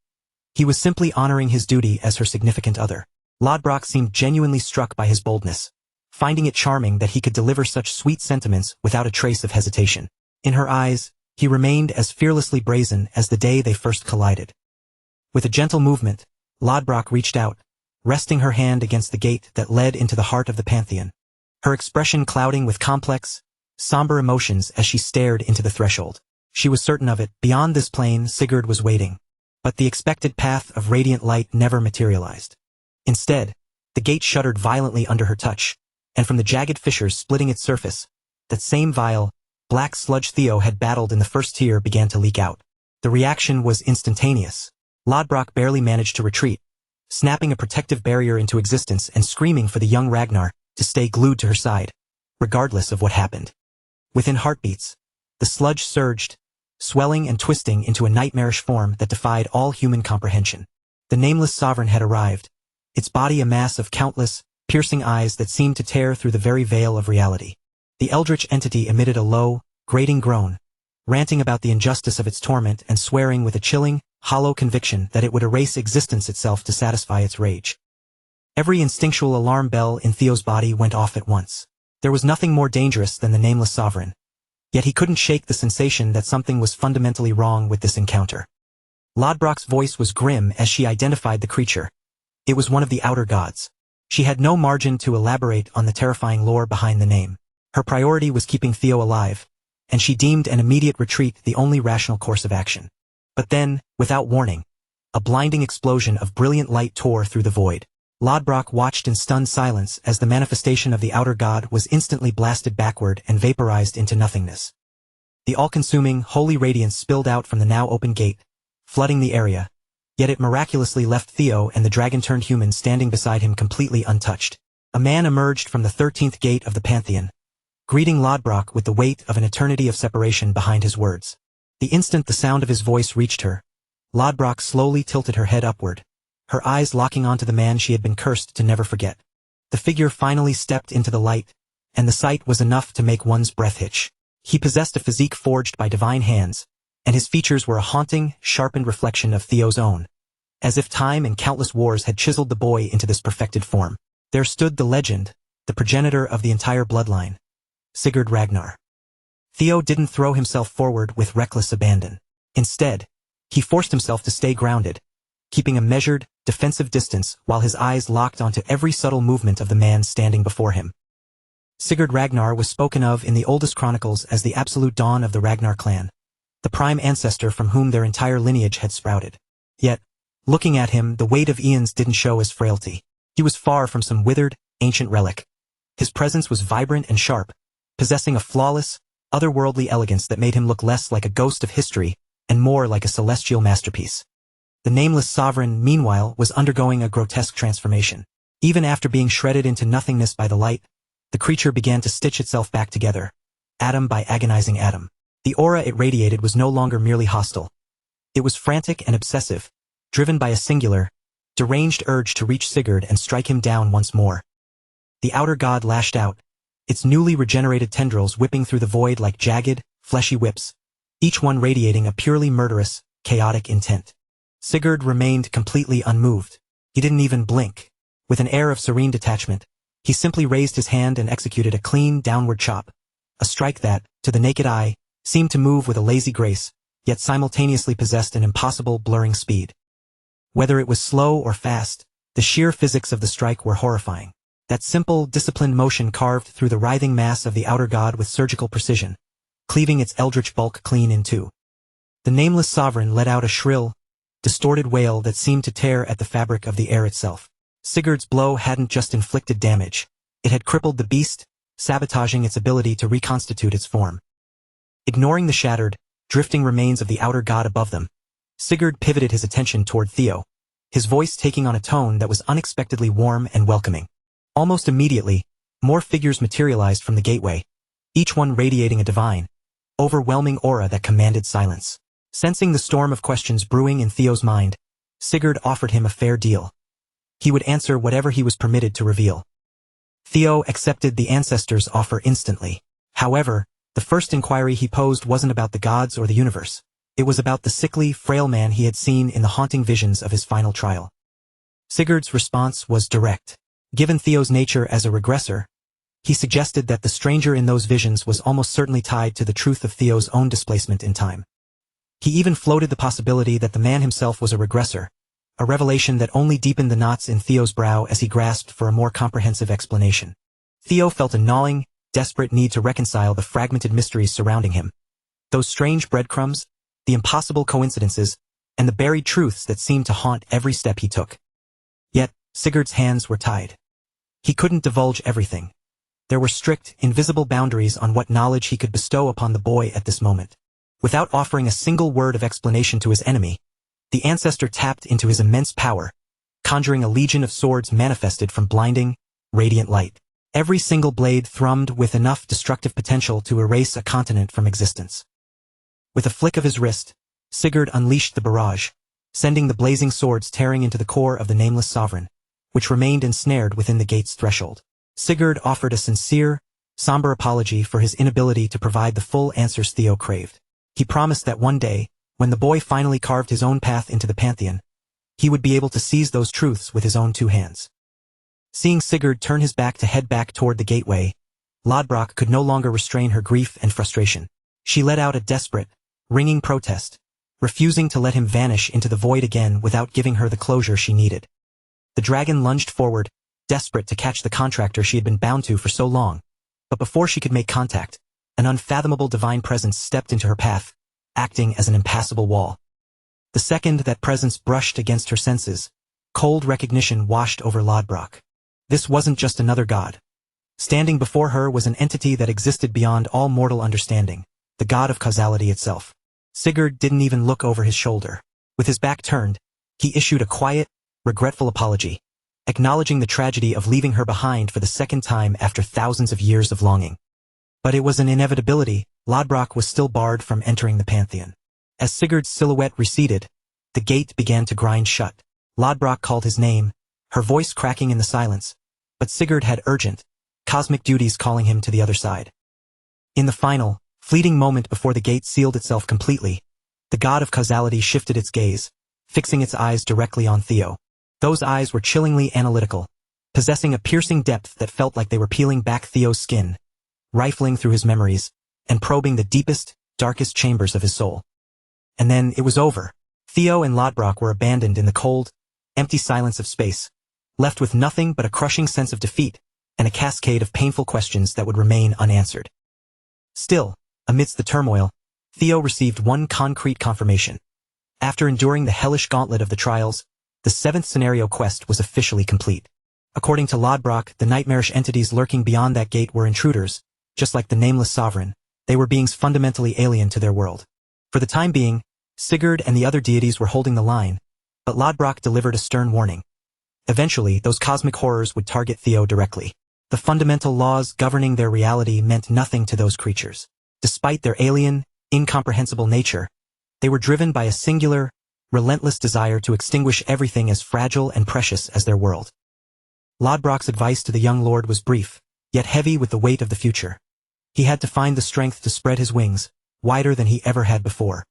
He was simply honoring his duty as her significant other. Lodbrok seemed genuinely struck by his boldness, finding it charming that he could deliver such sweet sentiments without a trace of hesitation. In her eyes, he remained as fearlessly brazen as the day they first collided. With a gentle movement, Lodbrok reached out, resting her hand against the gate that led into the heart of the Pantheon, her expression clouding with complex, somber emotions as she stared into the threshold. She was certain of it. Beyond this plane, Sigurd was waiting. But the expected path of radiant light never materialized. Instead, the gate shuddered violently under her touch, and from the jagged fissures splitting its surface, that same vile, black sludge Theo had battled in the first tier began to leak out. The reaction was instantaneous. Lodbrok barely managed to retreat, snapping a protective barrier into existence and screaming for the young Ragnar to stay glued to her side, regardless of what happened. Within heartbeats, the sludge surged, swelling and twisting into a nightmarish form that defied all human comprehension. The nameless sovereign had arrived, its body a mass of countless, piercing eyes that seemed to tear through the very veil of reality. The eldritch entity emitted a low, grating groan, ranting about the injustice of its torment and swearing with a chilling, hollow conviction that it would erase existence itself to satisfy its rage. Every instinctual alarm bell in Theo's body went off at once. There was nothing more dangerous than the nameless sovereign, yet he couldn't shake the sensation that something was fundamentally wrong with this encounter. Lodbrok's voice was grim as she identified the creature. It was one of the outer gods. She had no margin to elaborate on the terrifying lore behind the name. Her priority was keeping Theo alive, and she deemed an immediate retreat the only rational course of action. But then, without warning, a blinding explosion of brilliant light tore through the void. Lodbrok watched in stunned silence as the manifestation of the outer god was instantly blasted backward and vaporized into nothingness. The all-consuming, holy radiance spilled out from the now open gate, flooding the area, yet it miraculously left Theo and the dragon-turned human standing beside him completely untouched. A man emerged from the 13th gate of the Pantheon, greeting Lodbrok with the weight of an eternity of separation behind his words. The instant the sound of his voice reached her, Lodbrok slowly tilted her head upward, her eyes locking onto the man she had been cursed to never forget. The figure finally stepped into the light, and the sight was enough to make one's breath hitch. He possessed a physique forged by divine hands, and his features were a haunting, sharpened reflection of Theo's own, as if time and countless wars had chiseled the boy into this perfected form. There stood the legend, the progenitor of the entire bloodline, Sigurd Ragnar. Theo didn't throw himself forward with reckless abandon. Instead, he forced himself to stay grounded, keeping a measured, defensive distance while his eyes locked onto every subtle movement of the man standing before him. Sigurd Ragnar was spoken of in the oldest chronicles as the absolute dawn of the Ragnar clan, the prime ancestor from whom their entire lineage had sprouted. Yet, looking at him, the weight of eons didn't show his frailty. He was far from some withered, ancient relic. His presence was vibrant and sharp, possessing a flawless, otherworldly elegance that made him look less like a ghost of history and more like a celestial masterpiece. The nameless sovereign, meanwhile, was undergoing a grotesque transformation. Even after being shredded into nothingness by the light, the creature began to stitch itself back together, atom by agonizing atom. The aura it radiated was no longer merely hostile. It was frantic and obsessive, driven by a singular, deranged urge to reach Sigurd and strike him down once more. The outer god lashed out, its newly regenerated tendrils whipping through the void like jagged, fleshy whips, each one radiating a purely murderous, chaotic intent. Sigurd remained completely unmoved. He didn't even blink. With an air of serene detachment, he simply raised his hand and executed a clean, downward chop, a strike that, to the naked eye, seemed to move with a lazy grace, yet simultaneously possessed an impossible, blurring speed. Whether it was slow or fast, the sheer physics of the strike were horrifying. That simple, disciplined motion carved through the writhing mass of the outer god with surgical precision, cleaving its eldritch bulk clean in two. The nameless sovereign let out a shrill, distorted wail that seemed to tear at the fabric of the air itself. Sigurd's blow hadn't just inflicted damage, it had crippled the beast, sabotaging its ability to reconstitute its form. Ignoring the shattered, drifting remains of the outer god above them, Sigurd pivoted his attention toward Theo, his voice taking on a tone that was unexpectedly warm and welcoming. Almost immediately, more figures materialized from the gateway, each one radiating a divine, overwhelming aura that commanded silence. Sensing the storm of questions brewing in Theo's mind, Sigurd offered him a fair deal. He would answer whatever he was permitted to reveal. Theo accepted the ancestors' offer instantly. However, the first inquiry he posed wasn't about the gods or the universe. It was about the sickly, frail man he had seen in the haunting visions of his final trial. Sigurd's response was direct. Given Theo's nature as a regressor, he suggested that the stranger in those visions was almost certainly tied to the truth of Theo's own displacement in time. He even floated the possibility that the man himself was a regressor, a revelation that only deepened the knots in Theo's brow as he grasped for a more comprehensive explanation. Theo felt a gnawing, desperate need to reconcile the fragmented mysteries surrounding him. Those strange breadcrumbs, the impossible coincidences, and the buried truths that seemed to haunt every step he took. Yet, Sigurd's hands were tied. He couldn't divulge everything. There were strict, invisible boundaries on what knowledge he could bestow upon the boy at this moment. Without offering a single word of explanation to his enemy, the ancestor tapped into his immense power, conjuring a legion of swords manifested from blinding, radiant light. Every single blade thrummed with enough destructive potential to erase a continent from existence. With a flick of his wrist, Sigurd unleashed the barrage, sending the blazing swords tearing into the core of the nameless sovereign, which remained ensnared within the gate's threshold. Sigurd offered a sincere, somber apology for his inability to provide the full answers Theo craved. He promised that one day, when the boy finally carved his own path into the pantheon, he would be able to seize those truths with his own two hands. Seeing Sigurd turn his back to head back toward the gateway, Lodbrok could no longer restrain her grief and frustration. She let out a desperate, ringing protest, refusing to let him vanish into the void again without giving her the closure she needed. The dragon lunged forward, desperate to catch the contractor she had been bound to for so long, but before she could make contact, an unfathomable divine presence stepped into her path, acting as an impassable wall. The second that presence brushed against her senses, cold recognition washed over Lodbrok. This wasn't just another god. Standing before her was an entity that existed beyond all mortal understanding, the god of causality itself. Sigurd didn't even look over his shoulder. With his back turned, he issued a quiet, regretful apology, acknowledging the tragedy of leaving her behind for the second time after thousands of years of longing. But it was an inevitability. Lodbrok was still barred from entering the pantheon. As Sigurd's silhouette receded, the gate began to grind shut. Lodbrok called his name, her voice cracking in the silence, but Sigurd had urgent, cosmic duties calling him to the other side. In the final, fleeting moment before the gate sealed itself completely, the god of causality shifted its gaze, fixing its eyes directly on Theo. Those eyes were chillingly analytical, possessing a piercing depth that felt like they were peeling back Theo's skin, rifling through his memories, and probing the deepest, darkest chambers of his soul. And then it was over. Theo and Lodbrok were abandoned in the cold, empty silence of space, left with nothing but a crushing sense of defeat and a cascade of painful questions that would remain unanswered. Still, amidst the turmoil, Theo received one concrete confirmation. After enduring the hellish gauntlet of the trials, the 7th scenario quest was officially complete. According to Lodbrok, the nightmarish entities lurking beyond that gate were intruders, just like the nameless sovereign. They were beings fundamentally alien to their world. For the time being, Sigurd and the other deities were holding the line, but Lodbrok delivered a stern warning. Eventually, those cosmic horrors would target Theo directly. The fundamental laws governing their reality meant nothing to those creatures. Despite their alien, incomprehensible nature, they were driven by a singular, relentless desire to extinguish everything as fragile and precious as their world. Lodbrok's advice to the young lord was brief, yet heavy with the weight of the future. He had to find the strength to spread his wings, wider than he ever had before.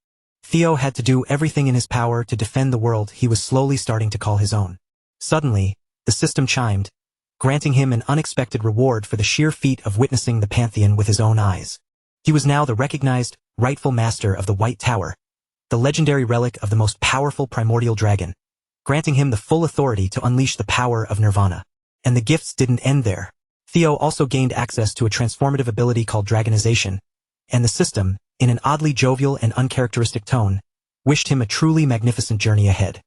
Theo had to do everything in his power to defend the world he was slowly starting to call his own. Suddenly, the system chimed, granting him an unexpected reward for the sheer feat of witnessing the Pantheon with his own eyes. He was now the recognized, rightful master of the White Tower, the legendary relic of the most powerful primordial dragon, granting him the full authority to unleash the power of Nirvana. And the gifts didn't end there. Theo also gained access to a transformative ability called dragonization, and the system, in an oddly jovial and uncharacteristic tone, wished him a truly magnificent journey ahead.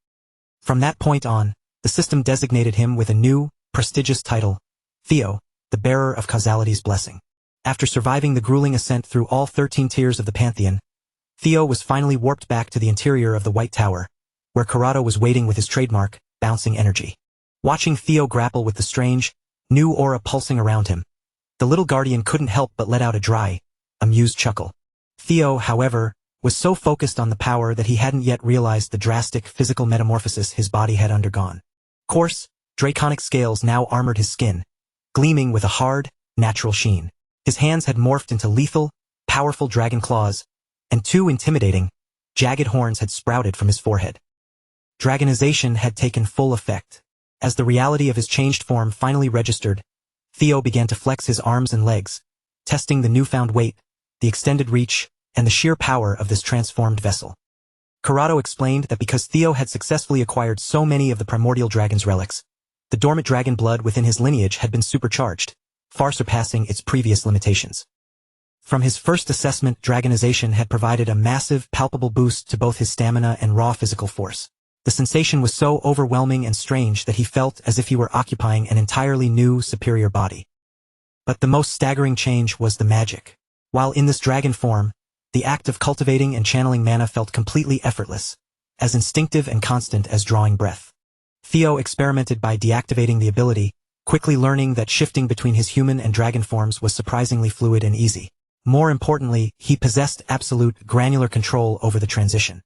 From that point on, the system designated him with a new, prestigious title, Theo, the bearer of causality's blessing. After surviving the grueling ascent through all 13 tiers of the Pantheon, Theo was finally warped back to the interior of the White Tower, where Corrado was waiting with his trademark, bouncing energy. Watching Theo grapple with the strange, new aura pulsing around him, the little guardian couldn't help but let out a dry, amused chuckle. Theo, however, was so focused on the power that he hadn't yet realized the drastic physical metamorphosis his body had undergone. Coarse, draconic scales now armored his skin, gleaming with a hard, natural sheen. His hands had morphed into lethal, powerful dragon claws, and 2 intimidating, jagged horns had sprouted from his forehead. Dragonization had taken full effect. As the reality of his changed form finally registered, Theo began to flex his arms and legs, testing the newfound weight, the extended reach, and the sheer power of this transformed vessel. Corrado explained that because Theo had successfully acquired so many of the primordial dragon's relics, the dormant dragon blood within his lineage had been supercharged, far surpassing its previous limitations. From his first assessment, dragonization had provided a massive, palpable boost to both his stamina and raw physical force. The sensation was so overwhelming and strange that he felt as if he were occupying an entirely new, superior body. But the most staggering change was the magic. While in this dragon form, the act of cultivating and channeling mana felt completely effortless, as instinctive and constant as drawing breath. Theo experimented by deactivating the ability, quickly learning that shifting between his human and dragon forms was surprisingly fluid and easy. More importantly, he possessed absolute, granular control over the transition.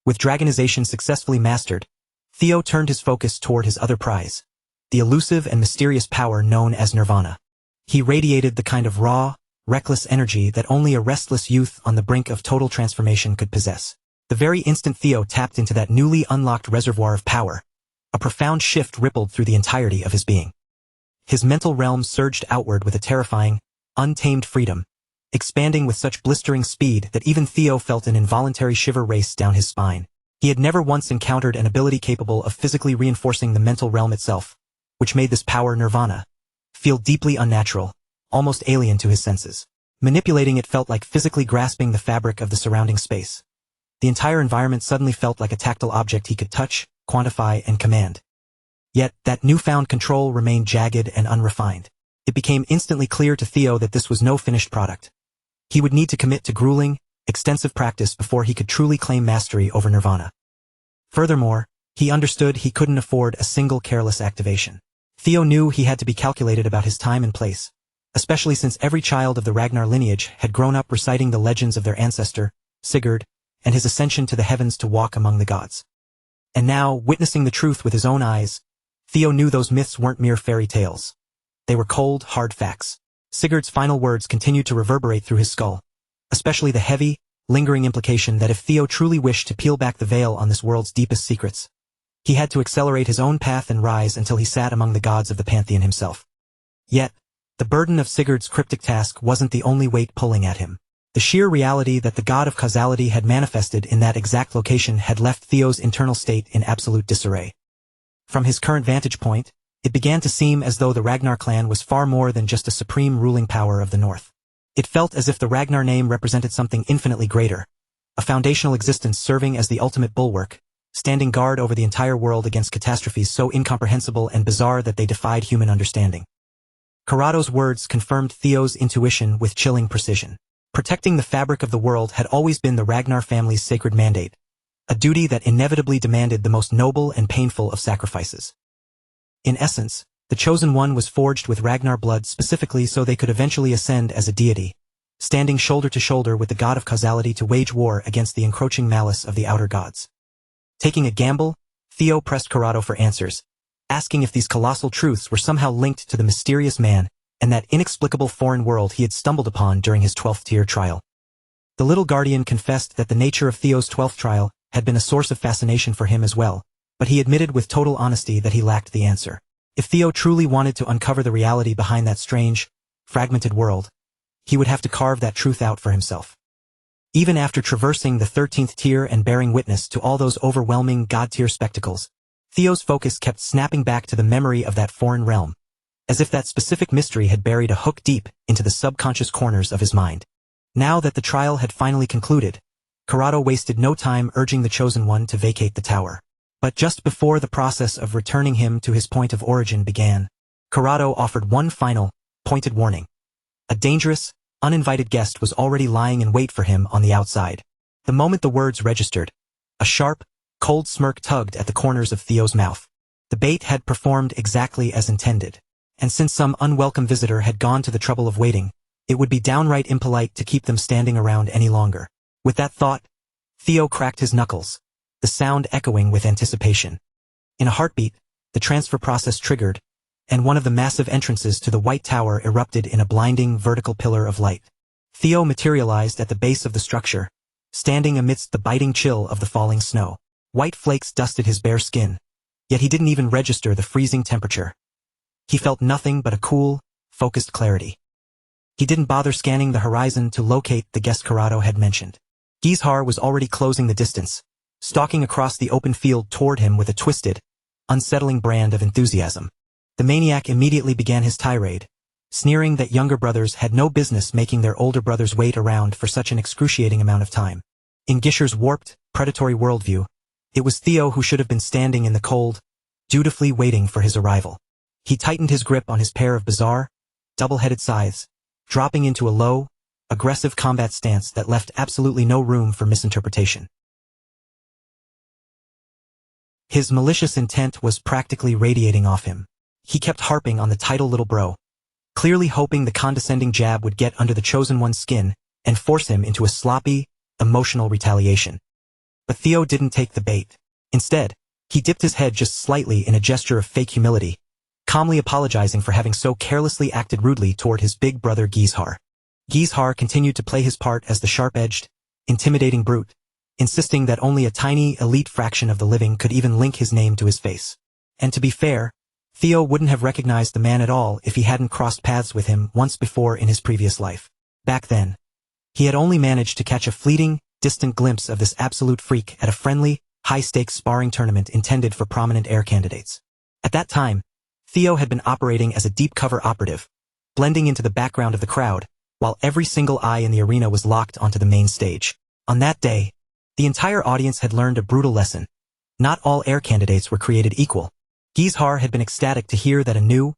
With dragonization successfully mastered, Theo turned his focus toward his other prize, the elusive and mysterious power known as Nirvana. He radiated the kind of raw, reckless energy that only a restless youth on the brink of total transformation could possess. The very instant Theo tapped into that newly unlocked reservoir of power, a profound shift rippled through the entirety of his being. His mental realm surged outward with a terrifying, untamed freedom, expanding with such blistering speed that even Theo felt an involuntary shiver race down his spine. He had never once encountered an ability capable of physically reinforcing the mental realm itself, which made this power Nirvana feel deeply unnatural, almost alien to his senses. Manipulating it felt like physically grasping the fabric of the surrounding space. The entire environment suddenly felt like a tactile object he could touch, quantify, and command. Yet, that newfound control remained jagged and unrefined. It became instantly clear to Theo that this was no finished product. He would need to commit to grueling, extensive practice before he could truly claim mastery over Nirvana. Furthermore, he understood he couldn't afford a single careless activation. Theo knew he had to be calculated about his time and place, especially since every child of the Ragnar lineage had grown up reciting the legends of their ancestor, Sigurd, and his ascension to the heavens to walk among the gods. And now, witnessing the truth with his own eyes, Theo knew those myths weren't mere fairy tales. They were cold, hard facts. Sigurd's final words continued to reverberate through his skull, especially the heavy, lingering implication that if Theo truly wished to peel back the veil on this world's deepest secrets, he had to accelerate his own path and rise until he sat among the gods of the Pantheon himself. Yet, The burden of Sigurd's cryptic task wasn't the only weight pulling at him. The sheer reality that the god of causality had manifested in that exact location had left Theo's internal state in absolute disarray. From his current vantage point, it began to seem as though the Ragnar clan was far more than just a supreme ruling power of the north. It felt as if the Ragnar name represented something infinitely greater, a foundational existence serving as the ultimate bulwark, standing guard over the entire world against catastrophes so incomprehensible and bizarre that they defied human understanding. Karado's words confirmed Theo's intuition with chilling precision. Protecting the fabric of the world had always been the Ragnar family's sacred mandate, a duty that inevitably demanded the most noble and painful of sacrifices. In essence, the Chosen One was forged with Ragnar blood specifically so they could eventually ascend as a deity, standing shoulder to shoulder with the god of causality to wage war against the encroaching malice of the outer gods. Taking a gamble, Theo pressed Karado for answers, asking if these colossal truths were somehow linked to the mysterious man and that inexplicable foreign world he had stumbled upon during his 12th tier trial. The little guardian confessed that the nature of Theo's 12th trial had been a source of fascination for him as well, but he admitted with total honesty that he lacked the answer. If Theo truly wanted to uncover the reality behind that strange, fragmented world, he would have to carve that truth out for himself. Even after traversing the 13th tier and bearing witness to all those overwhelming god-tier spectacles, Theo's focus kept snapping back to the memory of that foreign realm, as if that specific mystery had buried a hook deep into the subconscious corners of his mind. Now that the trial had finally concluded, Karado wasted no time urging the Chosen One to vacate the tower. But just before the process of returning him to his point of origin began, Karado offered one final, pointed warning. A dangerous, uninvited guest was already lying in wait for him on the outside. The moment the words registered, a sharp, cold smirk tugged at the corners of Theo's mouth. The bait had performed exactly as intended, and since some unwelcome visitor had gone to the trouble of waiting, it would be downright impolite to keep them standing around any longer. With that thought, Theo cracked his knuckles, the sound echoing with anticipation. In a heartbeat, the transfer process triggered, and one of the massive entrances to the White Tower erupted in a blinding vertical pillar of light. Theo materialized at the base of the structure, standing amidst the biting chill of the falling snow. White flakes dusted his bare skin, yet he didn't even register the freezing temperature. He felt nothing but a cool, focused clarity. He didn't bother scanning the horizon to locate the guest Karado had mentioned. Heir was already closing the distance, stalking across the open field toward him with a twisted, unsettling brand of enthusiasm. The maniac immediately began his tirade, sneering that younger brothers had no business making their older brothers wait around for such an excruciating amount of time. In Gisher's warped, predatory worldview, it was Theo who should have been standing in the cold, dutifully waiting for his arrival. He tightened his grip on his pair of bizarre, double-headed scythes, dropping into a low, aggressive combat stance that left absolutely no room for misinterpretation. His malicious intent was practically radiating off him. He kept harping on the title little bro, clearly hoping the condescending jab would get under the Chosen One's skin and force him into a sloppy, emotional retaliation. But Theo didn't take the bait. Instead, he dipped his head just slightly in a gesture of fake humility, calmly apologizing for having so carelessly acted rudely toward his big brother Heir. Heir continued to play his part as the sharp-edged, intimidating brute, insisting that only a tiny, elite fraction of the living could even link his name to his face. And to be fair, Theo wouldn't have recognized the man at all if he hadn't crossed paths with him once before in his previous life. Back then, he had only managed to catch a fleeting, distant glimpse of this absolute freak at a friendly, high-stakes sparring tournament intended for prominent Heir candidates. At that time, Theo had been operating as a deep-cover operative, blending into the background of the crowd, while every single eye in the arena was locked onto the main stage. On that day, the entire audience had learned a brutal lesson. Not all Heir candidates were created equal. Heir had been ecstatic to hear that a new,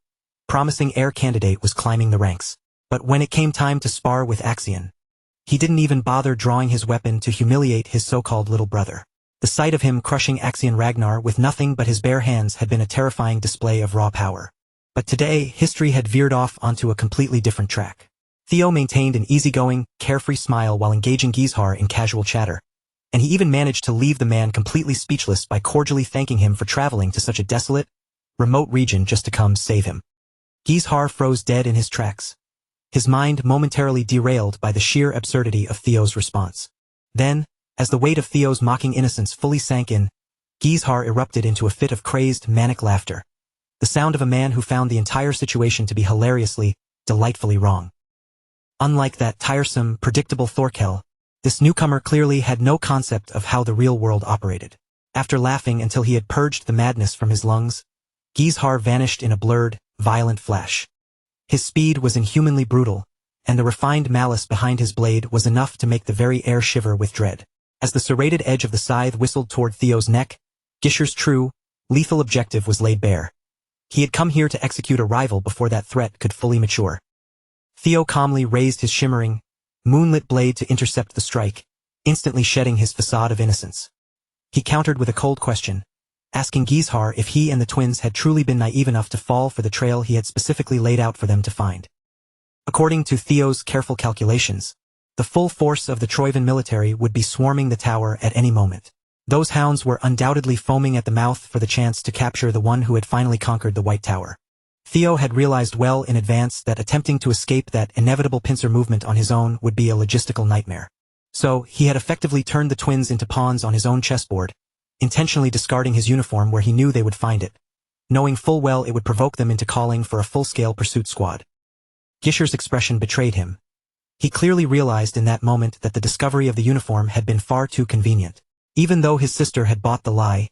promising Heir candidate was climbing the ranks. But when it came time to spar with Axion, he didn't even bother drawing his weapon to humiliate his so-called little brother. The sight of him crushing Axion Ragnar with nothing but his bare hands had been a terrifying display of raw power. But today, history had veered off onto a completely different track. Theo maintained an easygoing, carefree smile while engaging Heir in casual chatter, and he even managed to leave the man completely speechless by cordially thanking him for traveling to such a desolate, remote region just to come save him. Heir froze dead in his tracks, his mind momentarily derailed by the sheer absurdity of Theo's response. Then, as the weight of Theo's mocking innocence fully sank in, Heir erupted into a fit of crazed, manic laughter, the sound of a man who found the entire situation to be hilariously, delightfully wrong. Unlike that tiresome, predictable Thorkel, this newcomer clearly had no concept of how the real world operated. After laughing until he had purged the madness from his lungs, Heir vanished in a blurred, violent flash. His speed was inhumanly brutal, and the refined malice behind his blade was enough to make the very air shiver with dread. As the serrated edge of the scythe whistled toward Theo's neck, Gisher's true, lethal objective was laid bare. He had come here to execute a rival before that threat could fully mature. Theo calmly raised his shimmering, moonlit blade to intercept the strike, instantly shedding his facade of innocence. He countered with a cold question, asking Heir if he and the twins had truly been naive enough to fall for the trail he had specifically laid out for them to find. According to Theo's careful calculations, the full force of the Troivan military would be swarming the tower at any moment. Those hounds were undoubtedly foaming at the mouth for the chance to capture the one who had finally conquered the White Tower. Theo had realized well in advance that attempting to escape that inevitable pincer movement on his own would be a logistical nightmare. So, he had effectively turned the twins into pawns on his own chessboard, intentionally discarding his uniform where he knew they would find it, knowing full well it would provoke them into calling for a full-scale pursuit squad. Gisher's expression betrayed him. He clearly realized in that moment that the discovery of the uniform had been far too convenient. Even though his sister had bought the lie,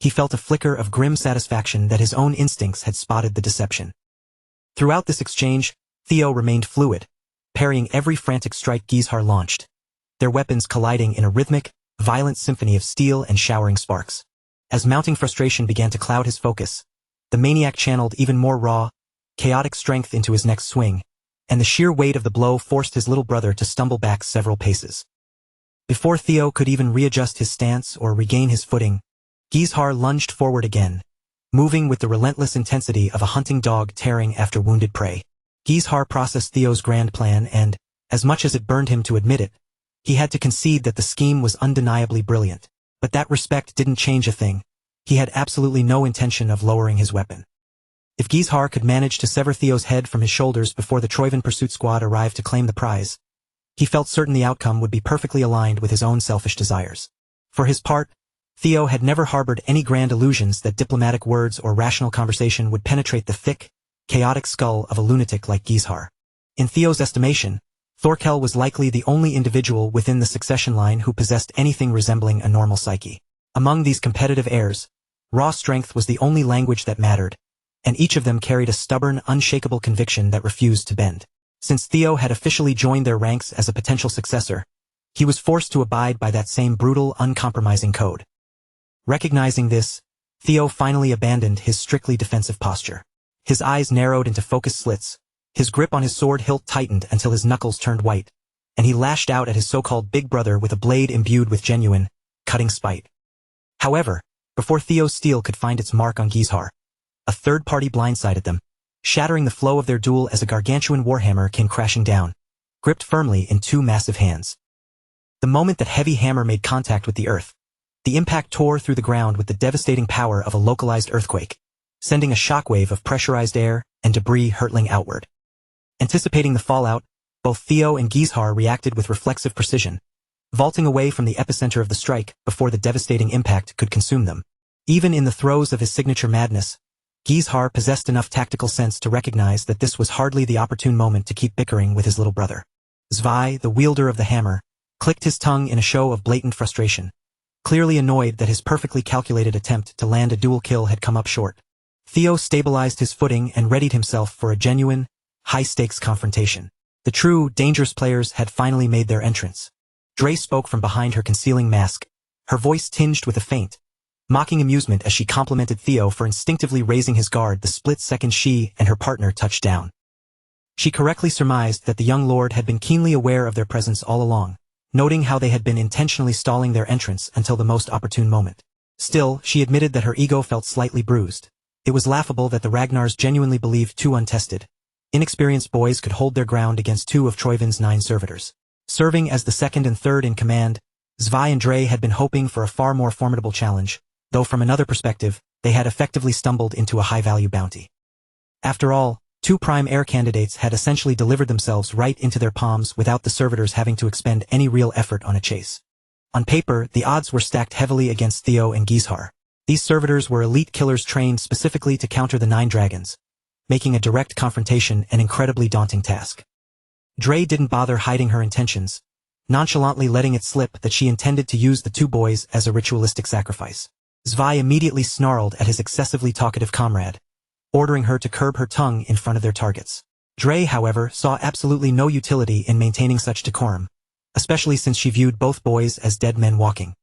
he felt a flicker of grim satisfaction that his own instincts had spotted the deception. Throughout this exchange, Theo remained fluid, parrying every frantic strike Heir launched, their weapons colliding in a rhythmic, violent symphony of steel and showering sparks. As mounting frustration began to cloud his focus, the maniac channeled even more raw, chaotic strength into his next swing, and the sheer weight of the blow forced his little brother to stumble back several paces. Before Theo could even readjust his stance or regain his footing, Heir lunged forward again, moving with the relentless intensity of a hunting dog tearing after wounded prey. Heir processed Theo's grand plan and, as much as it burned him to admit it, he had to concede that the scheme was undeniably brilliant. But that respect didn't change a thing. He had absolutely no intention of lowering his weapon. If Heir could manage to sever Theo's head from his shoulders before the Troivan pursuit squad arrived to claim the prize, he felt certain the outcome would be perfectly aligned with his own selfish desires. For his part, Theo had never harbored any grand illusions that diplomatic words or rational conversation would penetrate the thick, chaotic skull of a lunatic like Heir. In Theo's estimation, Thorkel was likely the only individual within the succession line who possessed anything resembling a normal psyche. Among these competitive heirs, raw strength was the only language that mattered, and each of them carried a stubborn, unshakable conviction that refused to bend. Since Theo had officially joined their ranks as a potential successor, he was forced to abide by that same brutal, uncompromising code. Recognizing this, Theo finally abandoned his strictly defensive posture. His eyes narrowed into focused slits, his grip on his sword hilt tightened until his knuckles turned white, and he lashed out at his so-called big brother with a blade imbued with genuine, cutting spite. However, before Theo's steel could find its mark on Heir, a third party blindsided them, shattering the flow of their duel as a gargantuan warhammer came crashing down, gripped firmly in two massive hands. The moment that heavy hammer made contact with the earth, the impact tore through the ground with the devastating power of a localized earthquake, sending a shockwave of pressurized air and debris hurtling outward. Anticipating the fallout, both Theo and Heir reacted with reflexive precision, vaulting away from the epicenter of the strike before the devastating impact could consume them. Even in the throes of his signature madness, Heir possessed enough tactical sense to recognize that this was hardly the opportune moment to keep bickering with his little brother. Zwei, the wielder of the hammer, clicked his tongue in a show of blatant frustration, clearly annoyed that his perfectly calculated attempt to land a dual kill had come up short. Theo stabilized his footing and readied himself for a genuine, high-stakes confrontation. The true, dangerous players had finally made their entrance. Dre spoke from behind her concealing mask, her voice tinged with a feint, mocking amusement as she complimented Theo for instinctively raising his guard the split second she and her partner touched down. She correctly surmised that the young lord had been keenly aware of their presence all along, noting how they had been intentionally stalling their entrance until the most opportune moment. Still, she admitted that her ego felt slightly bruised. It was laughable that the Ragnars genuinely believed two untested, inexperienced boys could hold their ground against two of Troivan's 9 servitors. Serving as the second and third in command, Zwei and Dre had been hoping for a far more formidable challenge, though from another perspective, they had effectively stumbled into a high-value bounty. After all, 2 prime heir candidates had essentially delivered themselves right into their palms without the servitors having to expend any real effort on a chase. On paper, the odds were stacked heavily against Theo and Heir. These servitors were elite killers trained specifically to counter the 9 dragons, making a direct confrontation an incredibly daunting task. Dre didn't bother hiding her intentions, nonchalantly letting it slip that she intended to use the two boys as a ritualistic sacrifice. Zwei immediately snarled at his excessively talkative comrade, ordering her to curb her tongue in front of their targets. Dre, however, saw absolutely no utility in maintaining such decorum, especially since she viewed both boys as dead men walking.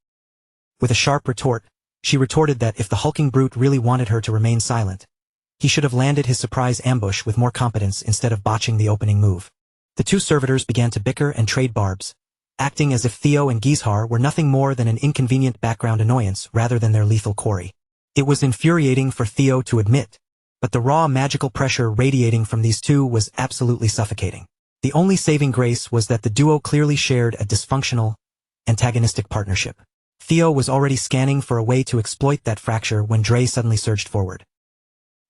With a sharp retort, she retorted that if the hulking brute really wanted her to remain silent, he should have landed his surprise ambush with more competence instead of botching the opening move. The two servitors began to bicker and trade barbs, acting as if Theo and Gizhar were nothing more than an inconvenient background annoyance rather than their lethal quarry. It was infuriating for Theo to admit, but the raw magical pressure radiating from these two was absolutely suffocating. The only saving grace was that the duo clearly shared a dysfunctional, antagonistic partnership. Theo was already scanning for a way to exploit that fracture when Dre suddenly surged forward.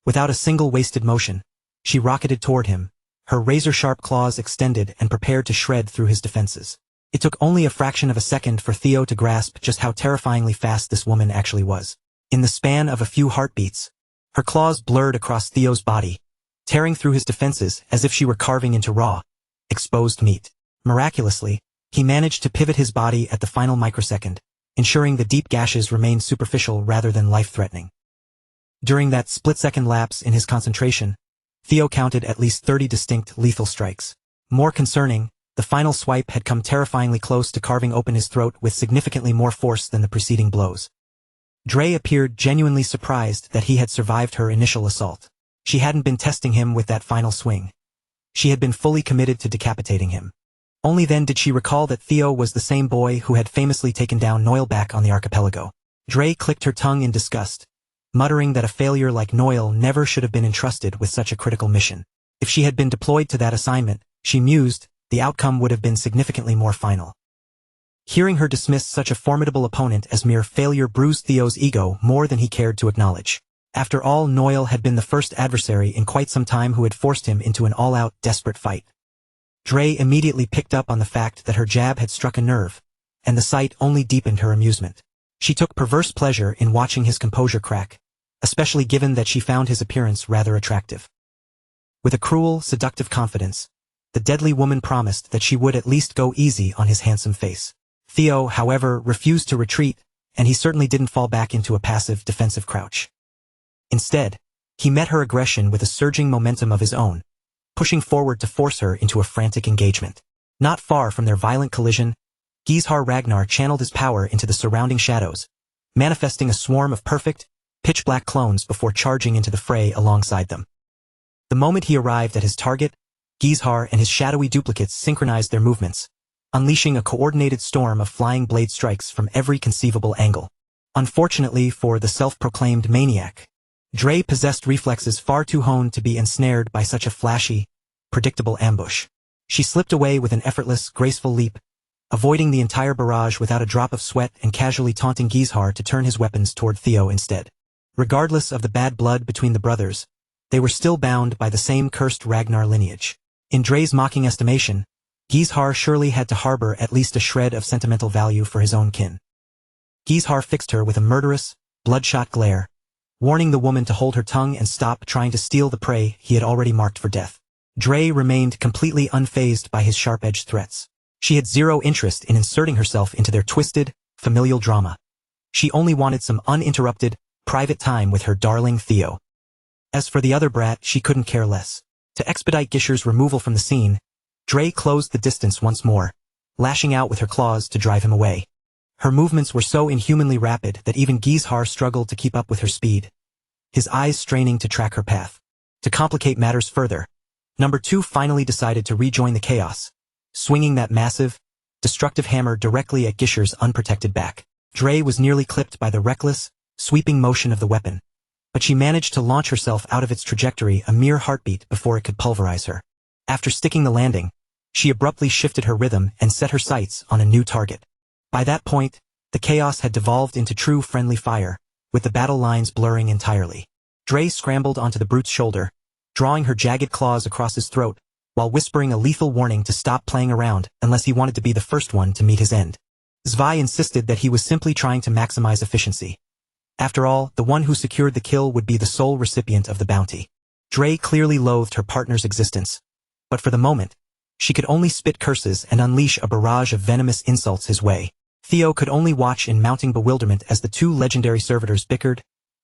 Without a single wasted motion, she rocketed toward him, her razor-sharp claws extended and prepared to shred through his defenses. It took only a fraction of a second for Theo to grasp just how terrifyingly fast this woman actually was. In the span of a few heartbeats, her claws blurred across Theo's body, tearing through his defenses as if she were carving into raw, exposed meat. Miraculously, he managed to pivot his body at the final microsecond, ensuring the deep gashes remained superficial rather than life-threatening. During that split-second lapse in his concentration, Theo counted at least 30 distinct lethal strikes. More concerning, the final swipe had come terrifyingly close to carving open his throat with significantly more force than the preceding blows. Dre appeared genuinely surprised that he had survived her initial assault. She hadn't been testing him with that final swing. She had been fully committed to decapitating him. Only then did she recall that Theo was the same boy who had famously taken down Noel back on the archipelago. Dre clicked her tongue in disgust, muttering that a failure like Noel never should have been entrusted with such a critical mission. If she had been deployed to that assignment, she mused, the outcome would have been significantly more final. Hearing her dismiss such a formidable opponent as mere failure bruised Theo's ego more than he cared to acknowledge. After all, Noel had been the first adversary in quite some time who had forced him into an all-out, desperate fight. Dre immediately picked up on the fact that her jab had struck a nerve, and the sight only deepened her amusement. She took perverse pleasure in watching his composure crack, especially given that she found his appearance rather attractive. With a cruel, seductive confidence, the deadly woman promised that she would at least go easy on his handsome face. Theo, however, refused to retreat, and he certainly didn't fall back into a passive, defensive crouch. Instead, he met her aggression with a surging momentum of his own, pushing forward to force her into a frantic engagement. Not far from their violent collision, Gizhar Ragnar channeled his power into the surrounding shadows, manifesting a swarm of perfect, pitch-black clones before charging into the fray alongside them. The moment he arrived at his target, Gizhar and his shadowy duplicates synchronized their movements, unleashing a coordinated storm of flying blade strikes from every conceivable angle. Unfortunately for the self-proclaimed maniac, Dre possessed reflexes far too honed to be ensnared by such a flashy, predictable ambush. She slipped away with an effortless, graceful leap, avoiding the entire barrage without a drop of sweat and casually taunting Gizhar to turn his weapons toward Theo instead. Regardless of the bad blood between the brothers, they were still bound by the same cursed Ragnar lineage. In Dre's mocking estimation, Gizhar surely had to harbor at least a shred of sentimental value for his own kin. Gizhar fixed her with a murderous, bloodshot glare, warning the woman to hold her tongue and stop trying to steal the prey he had already marked for death. Dre remained completely unfazed by his sharp-edged threats. She had zero interest in inserting herself into their twisted, familial drama. She only wanted some uninterrupted, private time with her darling Theo. As for the other brat, she couldn't care less. To expedite Gishar's removal from the scene, Dre closed the distance once more, lashing out with her claws to drive him away. Her movements were so inhumanly rapid that even Gizhar struggled to keep up with her speed, his eyes straining to track her path. To complicate matters further, Number 2 finally decided to rejoin the chaos, swinging that massive, destructive hammer directly at Gishar's unprotected back. Dre was nearly clipped by the reckless, sweeping motion of the weapon, but she managed to launch herself out of its trajectory a mere heartbeat before it could pulverize her. After sticking the landing, she abruptly shifted her rhythm and set her sights on a new target. By that point, the chaos had devolved into true friendly fire, with the battle lines blurring entirely. Dre scrambled onto the brute's shoulder, drawing her jagged claws across his throat, while whispering a lethal warning to stop playing around unless he wanted to be the first one to meet his end. Zwei insisted that he was simply trying to maximize efficiency. After all, the one who secured the kill would be the sole recipient of the bounty. Dre clearly loathed her partner's existence, but for the moment, she could only spit curses and unleash a barrage of venomous insults his way. Theo could only watch in mounting bewilderment as the two legendary servitors bickered,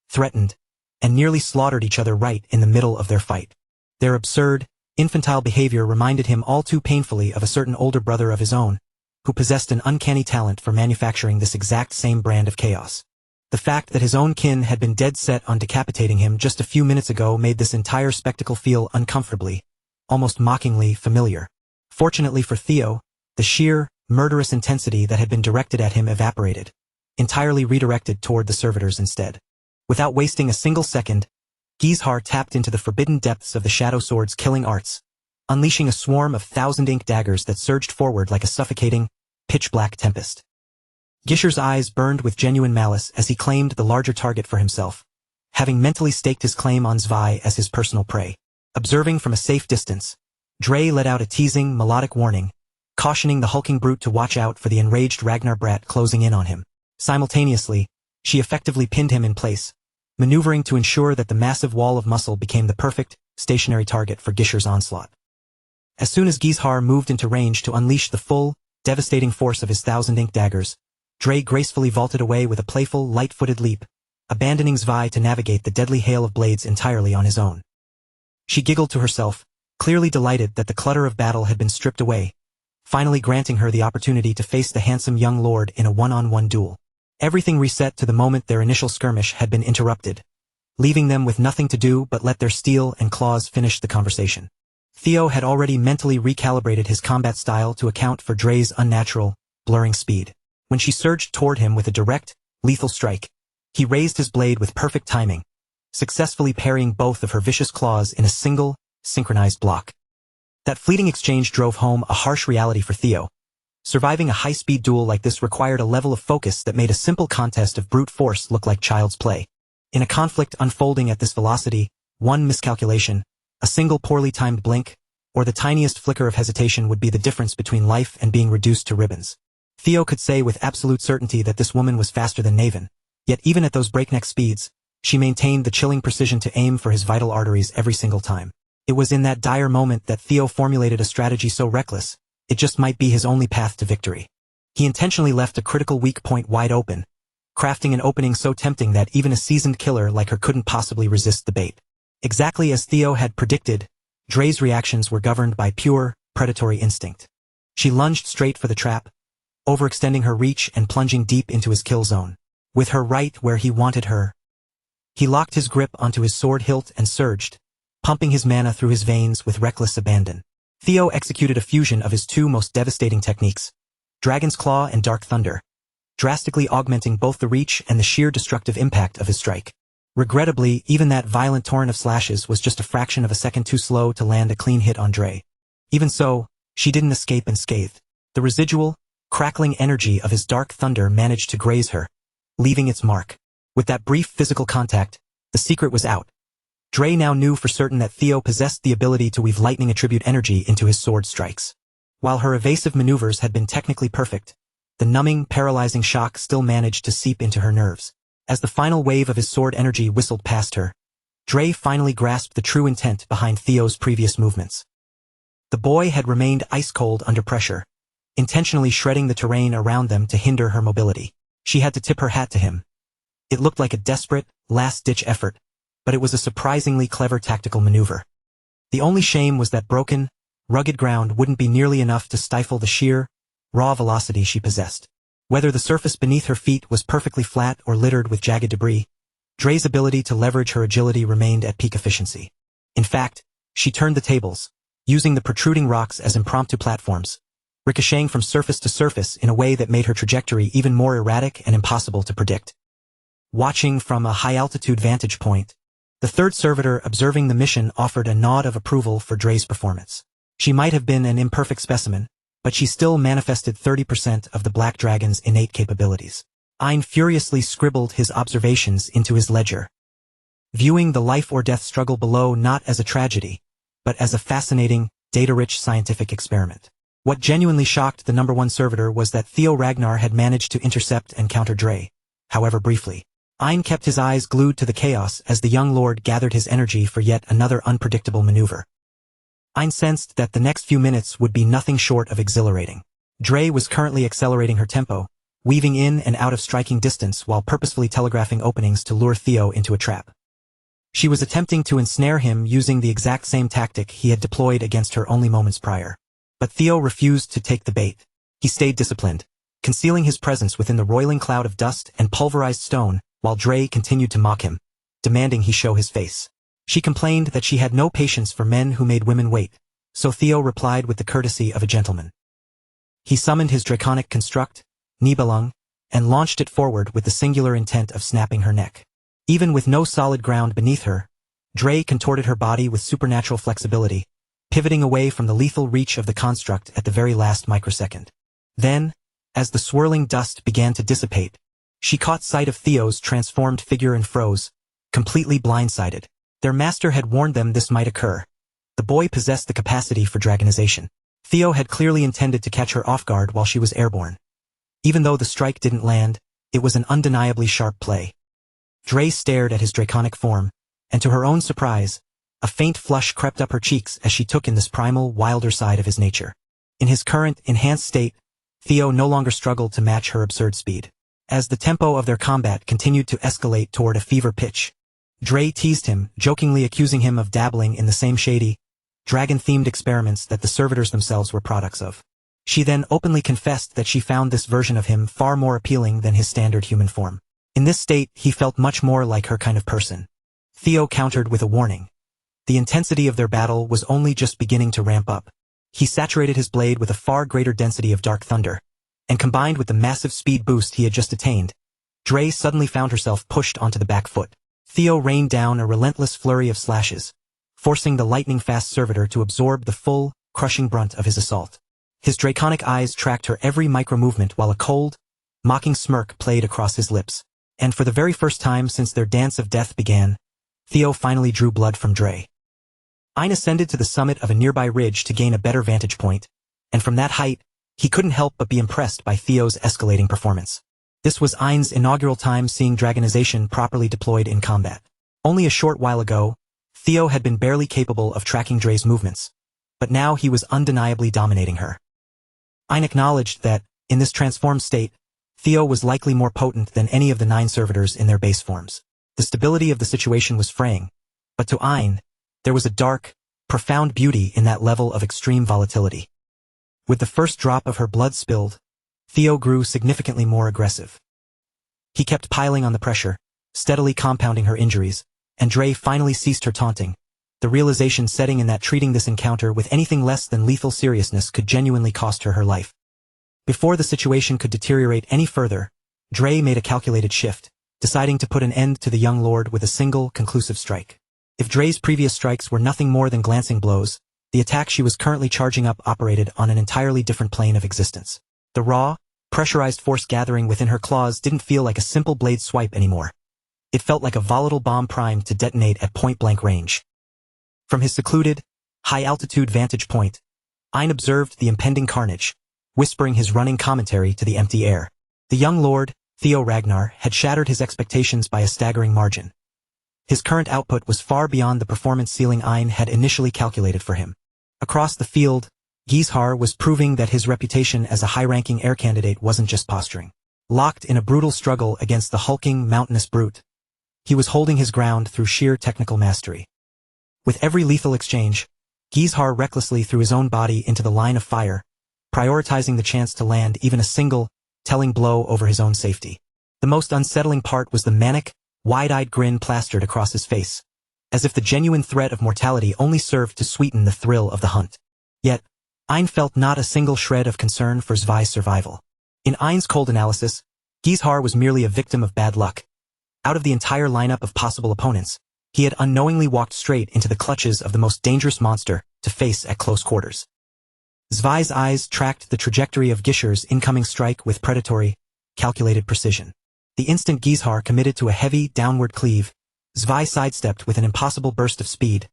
threatened, and nearly slaughtered each other right in the middle of their fight. Their absurd, infantile behavior reminded him all too painfully of a certain older brother of his own, who possessed an uncanny talent for manufacturing this exact same brand of chaos. The fact that his own kin had been dead set on decapitating him just a few minutes ago made this entire spectacle feel uncomfortably, almost mockingly familiar. Fortunately for Theo, the sheer, murderous intensity that had been directed at him evaporated, entirely redirected toward the servitors instead. Without wasting a single second, Heir tapped into the forbidden depths of the Shadow Sword's killing arts, unleashing a swarm of thousand ink daggers that surged forward like a suffocating, pitch-black tempest. Heir's eyes burned with genuine malice as he claimed the larger target for himself, having mentally staked his claim on Zwei as his personal prey. Observing from a safe distance, Dre let out a teasing, melodic warning, cautioning the hulking brute to watch out for the enraged Ragnar brat closing in on him. Simultaneously, she effectively pinned him in place, maneuvering to ensure that the massive wall of muscle became the perfect, stationary target for Heir's onslaught. As soon as Heir moved into range to unleash the full, devastating force of his thousand ink daggers, Dre gracefully vaulted away with a playful, light-footed leap, abandoning Zwei to navigate the deadly hail of blades entirely on his own. She giggled to herself, clearly delighted that the clutter of battle had been stripped away, finally granting her the opportunity to face the handsome young lord in a one-on-one duel. Everything reset to the moment their initial skirmish had been interrupted, leaving them with nothing to do but let their steel and claws finish the conversation. Theo had already mentally recalibrated his combat style to account for Dre's unnatural, blurring speed. When she surged toward him with a direct, lethal strike, he raised his blade with perfect timing, successfully parrying both of her vicious claws in a single, synchronized block. That fleeting exchange drove home a harsh reality for Theo. Surviving a high-speed duel like this required a level of focus that made a simple contest of brute force look like child's play. In a conflict unfolding at this velocity, one miscalculation, a single poorly timed blink, or the tiniest flicker of hesitation would be the difference between life and being reduced to ribbons. Theo could say with absolute certainty that this woman was faster than Naven, yet even at those breakneck speeds, she maintained the chilling precision to aim for his vital arteries every single time. It was in that dire moment that Theo formulated a strategy so reckless, it just might be his only path to victory. He intentionally left a critical weak point wide open, crafting an opening so tempting that even a seasoned killer like her couldn't possibly resist the bait. Exactly as Theo had predicted, Dre's reactions were governed by pure, predatory instinct. She lunged straight for the trap, overextending her reach and plunging deep into his kill zone. With her right where he wanted her, he locked his grip onto his sword hilt and surged, pumping his mana through his veins with reckless abandon. Theo executed a fusion of his two most devastating techniques, Dragon's Claw and Dark Thunder, drastically augmenting both the reach and the sheer destructive impact of his strike. Regrettably, even that violent torrent of slashes was just a fraction of a second too slow to land a clean hit on Dre. Even so, she didn't escape unscathed. The residual, crackling energy of his Dark Thunder managed to graze her, leaving its mark. With that brief physical contact, the secret was out. Dre now knew for certain that Theo possessed the ability to weave lightning attribute energy into his sword strikes. While her evasive maneuvers had been technically perfect, the numbing, paralyzing shock still managed to seep into her nerves. As the final wave of his sword energy whistled past her, Dre finally grasped the true intent behind Theo's previous movements. The boy had remained ice-cold under pressure, intentionally shredding the terrain around them to hinder her mobility. She had to tip her hat to him. It looked like a desperate, last-ditch effort, but it was a surprisingly clever tactical maneuver. The only shame was that broken, rugged ground wouldn't be nearly enough to stifle the sheer, raw velocity she possessed. Whether the surface beneath her feet was perfectly flat or littered with jagged debris, Dre's ability to leverage her agility remained at peak efficiency. In fact, she turned the tables, using the protruding rocks as impromptu platforms, ricocheting from surface to surface in a way that made her trajectory even more erratic and impossible to predict. Watching from a high-altitude vantage point, the third servitor observing the mission offered a nod of approval for Dre's performance. She might have been an imperfect specimen, but she still manifested 30% of the Black Dragon's innate capabilities. Ein furiously scribbled his observations into his ledger, viewing the life-or-death struggle below not as a tragedy, but as a fascinating, data-rich scientific experiment. What genuinely shocked the number one servitor was that Theo Ragnar had managed to intercept and counter Dre, however briefly. Ein kept his eyes glued to the chaos as the young lord gathered his energy for yet another unpredictable maneuver. Ein sensed that the next few minutes would be nothing short of exhilarating. Dre was currently accelerating her tempo, weaving in and out of striking distance while purposefully telegraphing openings to lure Theo into a trap. She was attempting to ensnare him using the exact same tactic he had deployed against her only moments prior. But Theo refused to take the bait. He stayed disciplined, concealing his presence within the roiling cloud of dust and pulverized stone, while Dre continued to mock him, demanding he show his face. She complained that she had no patience for men who made women wait, so Theo replied with the courtesy of a gentleman. He summoned his draconic construct, Nibelung, and launched it forward with the singular intent of snapping her neck. Even with no solid ground beneath her, Dre contorted her body with supernatural flexibility, pivoting away from the lethal reach of the construct at the very last microsecond. Then, as the swirling dust began to dissipate, she caught sight of Theo's transformed figure and froze, completely blindsided. Their master had warned them this might occur. The boy possessed the capacity for dragonization. Theo had clearly intended to catch her off guard while she was airborne. Even though the strike didn't land, it was an undeniably sharp play. Dre stared at his draconic form, and to her own surprise, a faint flush crept up her cheeks as she took in this primal, wilder side of his nature. In his current, enhanced state, Theo no longer struggled to match her absurd speed. As the tempo of their combat continued to escalate toward a fever pitch, Dre teased him, jokingly accusing him of dabbling in the same shady, dragon-themed experiments that the servitors themselves were products of. She then openly confessed that she found this version of him far more appealing than his standard human form. In this state, he felt much more like her kind of person. Theo countered with a warning. The intensity of their battle was only just beginning to ramp up. He saturated his blade with a far greater density of dark thunder, and combined with the massive speed boost he had just attained, Dre suddenly found herself pushed onto the back foot. Theo rained down a relentless flurry of slashes, forcing the lightning-fast servitor to absorb the full, crushing brunt of his assault. His draconic eyes tracked her every micro-movement while a cold, mocking smirk played across his lips. And for the very first time since their dance of death began, Theo finally drew blood from Dre. Ein ascended to the summit of a nearby ridge to gain a better vantage point, and from that height, he couldn't help but be impressed by Theo's escalating performance. This was Ein's inaugural time seeing dragonization properly deployed in combat. Only a short while ago, Theo had been barely capable of tracking Dre's movements, but now he was undeniably dominating her. Ein acknowledged that, in this transformed state, Theo was likely more potent than any of the 9 servitors in their base forms. The stability of the situation was fraying, but to Ein, there was a dark, profound beauty in that level of extreme volatility. With the first drop of her blood spilled, Theo grew significantly more aggressive. He kept piling on the pressure, steadily compounding her injuries, and Dre finally ceased her taunting, the realization setting in that treating this encounter with anything less than lethal seriousness could genuinely cost her life. Before the situation could deteriorate any further, Dre made a calculated shift, deciding to put an end to the young lord with a single, conclusive strike. If Dre's previous strikes were nothing more than glancing blows, the attack she was currently charging up operated on an entirely different plane of existence. The raw, pressurized force gathering within her claws didn't feel like a simple blade swipe anymore. It felt like a volatile bomb primed to detonate at point-blank range. From his secluded, high-altitude vantage point, Ein observed the impending carnage, whispering his running commentary to the empty air. The young lord, Theo Ragnar, had shattered his expectations by a staggering margin. His current output was far beyond the performance ceiling Ein had initially calculated for him. Across the field, Heir was proving that his reputation as a high-ranking heir candidate wasn't just posturing. Locked in a brutal struggle against the hulking, mountainous brute, he was holding his ground through sheer technical mastery. With every lethal exchange, Heir recklessly threw his own body into the line of fire, prioritizing the chance to land even a single, telling blow over his own safety. The most unsettling part was the manic, wide-eyed grin plastered across his face, as if the genuine threat of mortality only served to sweeten the thrill of the hunt. Yet, Ein felt not a single shred of concern for Zwei's survival. In Ein's cold analysis, Heir was merely a victim of bad luck. Out of the entire lineup of possible opponents, he had unknowingly walked straight into the clutches of the most dangerous monster to face at close quarters. Zwei's eyes tracked the trajectory of Gisher's incoming strike with predatory, calculated precision. The instant Heir committed to a heavy, downward cleave, Zwei sidestepped with an impossible burst of speed,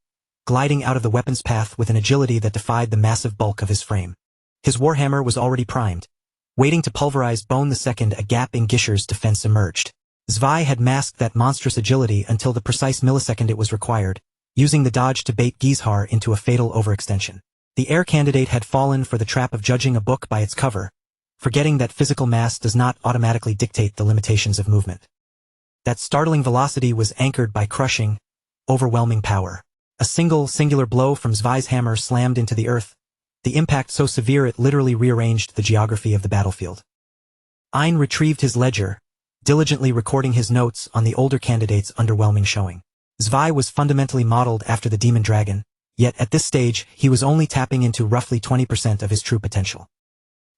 gliding out of the weapon's path with an agility that defied the massive bulk of his frame. His warhammer was already primed, waiting to pulverize bone the second a gap in Gisher's defense emerged. Zwei had masked that monstrous agility until the precise millisecond it was required, using the dodge to bait Heir into a fatal overextension. The Heir candidate had fallen for the trap of judging a book by its cover, forgetting that physical mass does not automatically dictate the limitations of movement. That startling velocity was anchored by crushing, overwhelming power. A singular blow from Zwei's hammer slammed into the earth, the impact so severe it literally rearranged the geography of the battlefield. Ein retrieved his ledger, diligently recording his notes on the older candidate's underwhelming showing. Zwei was fundamentally modeled after the demon dragon, yet at this stage he was only tapping into roughly 20% of his true potential.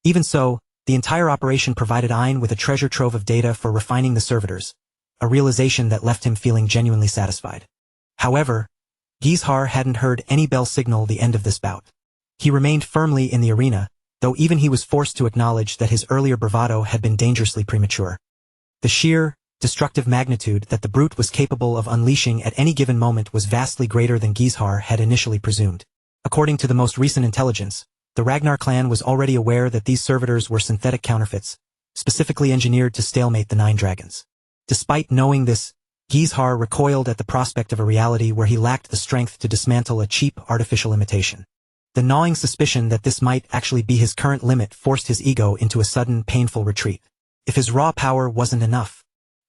Even so, the entire operation provided Ein with a treasure trove of data for refining the servitors, a realization that left him feeling genuinely satisfied. However, Heir hadn't heard any bell signal the end of this bout. He remained firmly in the arena, though even he was forced to acknowledge that his earlier bravado had been dangerously premature. The sheer, destructive magnitude that the brute was capable of unleashing at any given moment was vastly greater than Heir had initially presumed. According to the most recent intelligence, the Ragnar clan was already aware that these servitors were synthetic counterfeits, specifically engineered to stalemate the 9 dragons. Despite knowing this, Heir recoiled at the prospect of a reality where he lacked the strength to dismantle a cheap artificial imitation. The gnawing suspicion that this might actually be his current limit forced his ego into a sudden, painful retreat. If his raw power wasn't enough,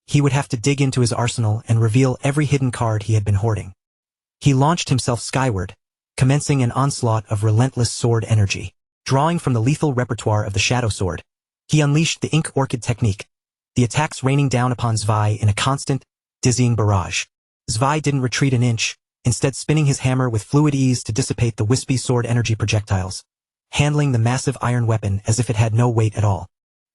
he would have to dig into his arsenal and reveal every hidden card he had been hoarding. He launched himself skyward, commencing an onslaught of relentless sword energy. Drawing from the lethal repertoire of the Shadow Sword, he unleashed the Ink Orchid technique, the attacks raining down upon Zwei in a constant, dizzying barrage. Zwei didn't retreat an inch, instead spinning his hammer with fluid ease to dissipate the wispy sword energy projectiles, handling the massive iron weapon as if it had no weight at all.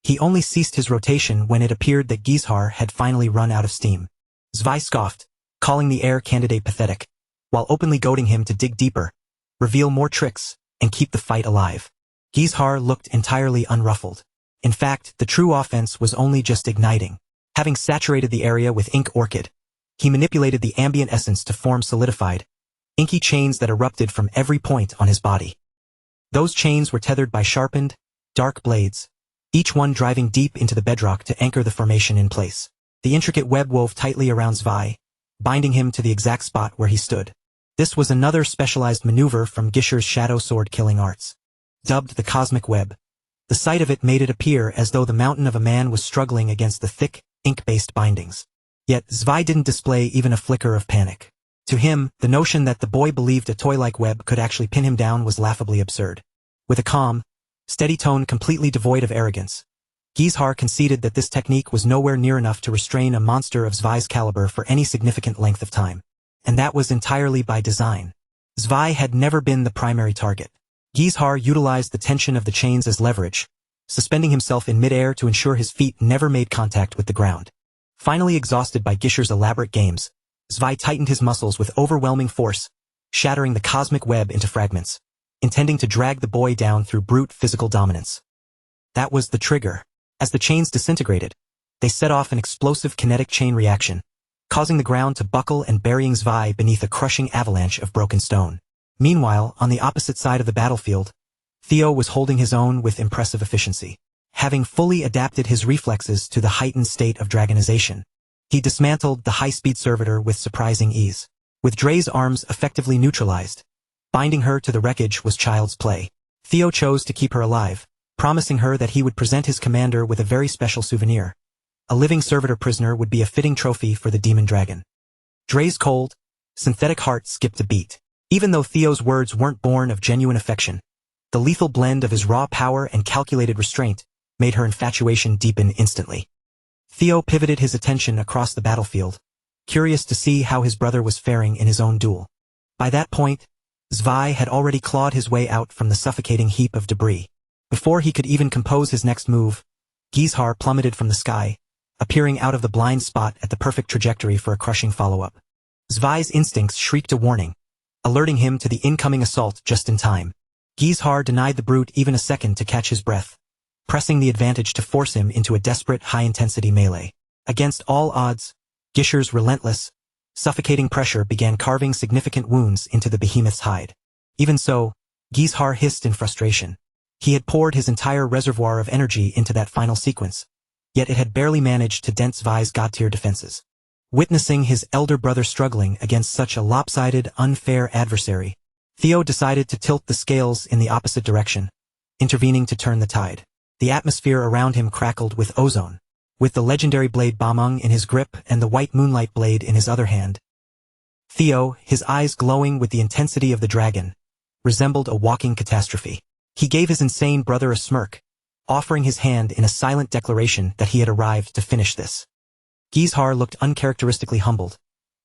He only ceased his rotation when it appeared that Heir had finally run out of steam. Zwei scoffed, calling the Heir candidate pathetic, while openly goading him to dig deeper, reveal more tricks, and keep the fight alive. Heir looked entirely unruffled. In fact, the true offense was only just igniting. Having saturated the area with Ink Orchid, he manipulated the ambient essence to form solidified, inky chains that erupted from every point on his body. Those chains were tethered by sharpened, dark blades, each one driving deep into the bedrock to anchor the formation in place. The intricate web wove tightly around Zwei, binding him to the exact spot where he stood. This was another specialized maneuver from Heir's shadow sword killing arts. Dubbed the Cosmic Web, the sight of it made it appear as though the mountain of a man was struggling against the thick, ink-based bindings. Yet Zwei didn't display even a flicker of panic. To him, the notion that the boy believed a toy-like web could actually pin him down was laughably absurd. With a calm, steady tone completely devoid of arrogance, Heir conceded that this technique was nowhere near enough to restrain a monster of Zwei's caliber for any significant length of time. And that was entirely by design. Zwei had never been the primary target. Heir utilized the tension of the chains as leverage, suspending himself in midair to ensure his feet never made contact with the ground. Finally exhausted by Heir's elaborate games, Zwei tightened his muscles with overwhelming force, shattering the cosmic web into fragments, intending to drag the boy down through brute physical dominance. That was the trigger. As the chains disintegrated, they set off an explosive kinetic chain reaction, causing the ground to buckle and burying Zwei beneath a crushing avalanche of broken stone. Meanwhile, on the opposite side of the battlefield, Theo was holding his own with impressive efficiency. Having fully adapted his reflexes to the heightened state of dragonization, he dismantled the high-speed servitor with surprising ease. With Dre's arms effectively neutralized, binding her to the wreckage was child's play. Theo chose to keep her alive, promising her that he would present his commander with a very special souvenir. A living servitor prisoner would be a fitting trophy for the demon dragon. Dre's cold, synthetic heart skipped a beat. Even though Theo's words weren't born of genuine affection, the lethal blend of his raw power and calculated restraint made her infatuation deepen instantly. Theo pivoted his attention across the battlefield, curious to see how his brother was faring in his own duel. By that point, Zwei had already clawed his way out from the suffocating heap of debris. Before he could even compose his next move, Heir plummeted from the sky, appearing out of the blind spot at the perfect trajectory for a crushing follow-up. Zwei's instincts shrieked a warning, alerting him to the incoming assault just in time. Heir denied the brute even a second to catch his breath, pressing the advantage to force him into a desperate high-intensity melee. Against all odds, Heir's relentless, suffocating pressure began carving significant wounds into the behemoth's hide. Even so, Heir hissed in frustration. He had poured his entire reservoir of energy into that final sequence, yet it had barely managed to dent Zwei's god-tier defenses. Witnessing his elder brother struggling against such a lopsided, unfair adversary, Theo decided to tilt the scales in the opposite direction, intervening to turn the tide. The atmosphere around him crackled with ozone. With the legendary blade Bameng in his grip and the white moonlight blade in his other hand, Theo, his eyes glowing with the intensity of the dragon, resembled a walking catastrophe. He gave his insane brother a smirk, offering his hand in a silent declaration that he had arrived to finish this. Heir looked uncharacteristically humbled,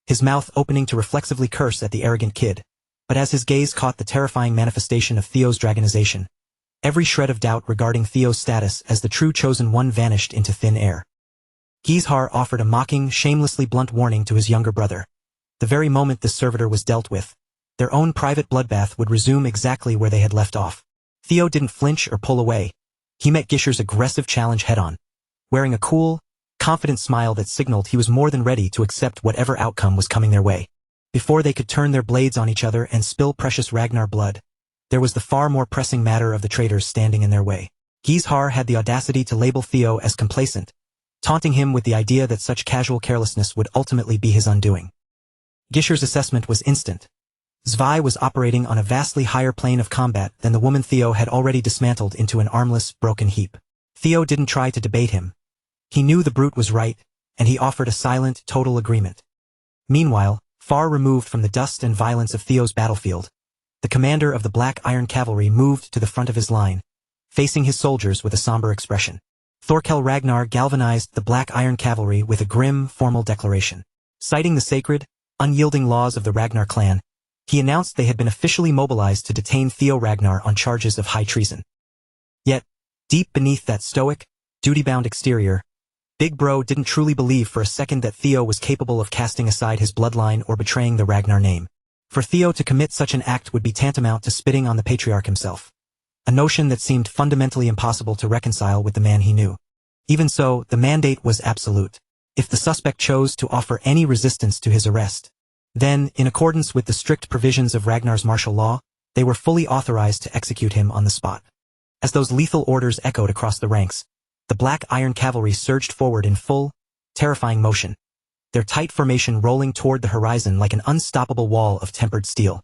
his mouth opening to reflexively curse at the arrogant kid, but as his gaze caught the terrifying manifestation of Theo's dragonization, every shred of doubt regarding Theo's status as the true chosen one vanished into thin air. Heir offered a mocking, shamelessly blunt warning to his younger brother. The very moment this servitor was dealt with, their own private bloodbath would resume exactly where they had left off. Theo didn't flinch or pull away. He met Gisher's aggressive challenge head-on, wearing a cool, confident smile that signaled he was more than ready to accept whatever outcome was coming their way. Before they could turn their blades on each other and spill precious Ragnar blood, there was the far more pressing matter of the traitors standing in their way. Heir had the audacity to label Theo as complacent, taunting him with the idea that such casual carelessness would ultimately be his undoing. Gisher's assessment was instant. Zwei was operating on a vastly higher plane of combat than the woman Theo had already dismantled into an armless, broken heap. Theo didn't try to debate him. He knew the brute was right, and he offered a silent, total agreement. Meanwhile, far removed from the dust and violence of Theo's battlefield, the commander of the Black Iron Cavalry moved to the front of his line, facing his soldiers with a somber expression. Thorkel Ragnar galvanized the Black Iron Cavalry with a grim, formal declaration. Citing the sacred, unyielding laws of the Ragnar clan, he announced they had been officially mobilized to detain Theo Ragnar on charges of high treason. Yet, deep beneath that stoic, duty-bound exterior, Big Bro didn't truly believe for a second that Theo was capable of casting aside his bloodline or betraying the Ragnar name. For Theo to commit such an act would be tantamount to spitting on the patriarch himself, a notion that seemed fundamentally impossible to reconcile with the man he knew. Even so, the mandate was absolute. If the suspect chose to offer any resistance to his arrest, then, in accordance with the strict provisions of Ragnar's martial law, they were fully authorized to execute him on the spot. As those lethal orders echoed across the ranks, the Black Iron Cavalry surged forward in full, terrifying motion, their tight formation rolling toward the horizon like an unstoppable wall of tempered steel.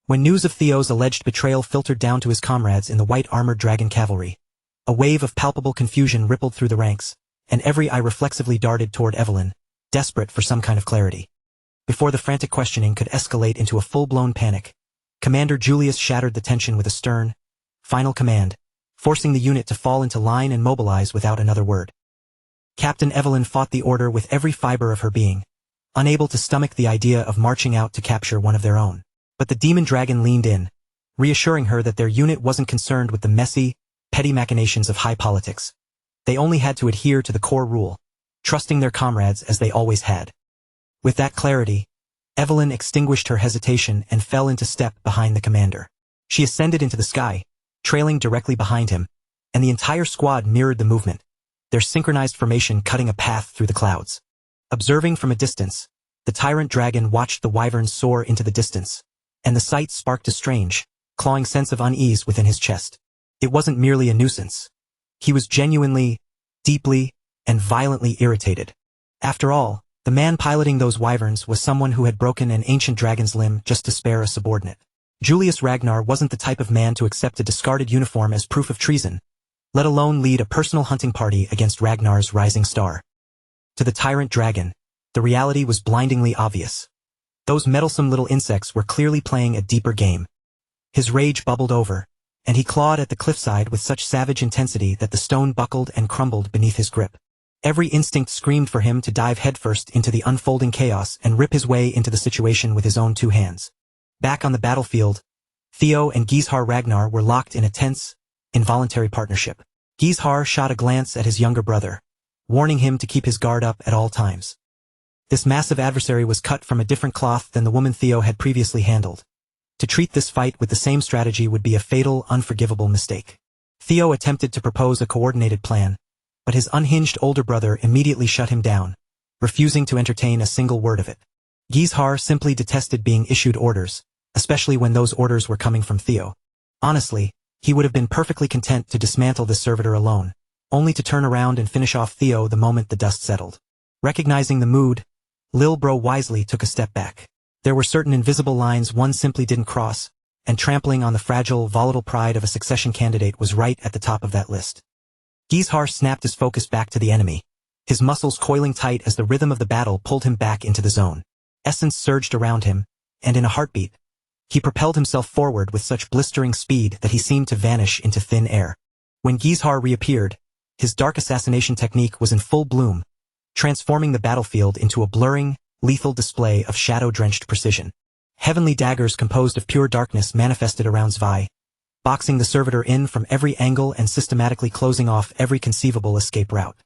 When news of Theo's alleged betrayal filtered down to his comrades in the white-armored dragon cavalry, a wave of palpable confusion rippled through the ranks, and every eye reflexively darted toward Evelyn, desperate for some kind of clarity. Before the frantic questioning could escalate into a full-blown panic, Commander Julius shattered the tension with a stern, final command, forcing the unit to fall into line and mobilize without another word. Captain Evelyn fought the order with every fiber of her being, unable to stomach the idea of marching out to capture one of their own. But the demon dragon leaned in, reassuring her that their unit wasn't concerned with the messy, petty machinations of high politics. They only had to adhere to the core rule, trusting their comrades as they always had. With that clarity, Evelyn extinguished her hesitation and fell into step behind the commander. She ascended into the sky, trailing directly behind him, and the entire squad mirrored the movement, their synchronized formation cutting a path through the clouds. Observing from a distance, the tyrant dragon watched the wyvern soar into the distance, and the sight sparked a strange, clawing sense of unease within his chest. It wasn't merely a nuisance. He was genuinely, deeply, and violently irritated. After all, the man piloting those wyverns was someone who had broken an ancient dragon's limb just to spare a subordinate. Julius Ragnar wasn't the type of man to accept a discarded uniform as proof of treason, let alone lead a personal hunting party against Ragnar's rising star. To the tyrant dragon, the reality was blindingly obvious. Those meddlesome little insects were clearly playing a deeper game. His rage bubbled over, and he clawed at the cliffside with such savage intensity that the stone buckled and crumbled beneath his grip. Every instinct screamed for him to dive headfirst into the unfolding chaos and rip his way into the situation with his own two hands. Back on the battlefield, Theo and Heir Ragnar were locked in a tense, involuntary partnership. Heir shot a glance at his younger brother, warning him to keep his guard up at all times. This massive adversary was cut from a different cloth than the woman Theo had previously handled. To treat this fight with the same strategy would be a fatal, unforgivable mistake. Theo attempted to propose a coordinated plan, but his unhinged older brother immediately shut him down, refusing to entertain a single word of it. Heir simply detested being issued orders, especially when those orders were coming from Theo. Honestly, he would have been perfectly content to dismantle this servitor alone, only to turn around and finish off Theo the moment the dust settled. Recognizing the mood, Lil Bro wisely took a step back. There were certain invisible lines one simply didn't cross, and trampling on the fragile, volatile pride of a succession candidate was right at the top of that list. Heir snapped his focus back to the enemy, his muscles coiling tight as the rhythm of the battle pulled him back into the zone. Essence surged around him, and in a heartbeat, he propelled himself forward with such blistering speed that he seemed to vanish into thin air. When Heir reappeared, his dark assassination technique was in full bloom, transforming the battlefield into a blurring, lethal display of shadow-drenched precision. Heavenly daggers composed of pure darkness manifested around Zwei, boxing the servitor in from every angle and systematically closing off every conceivable escape route.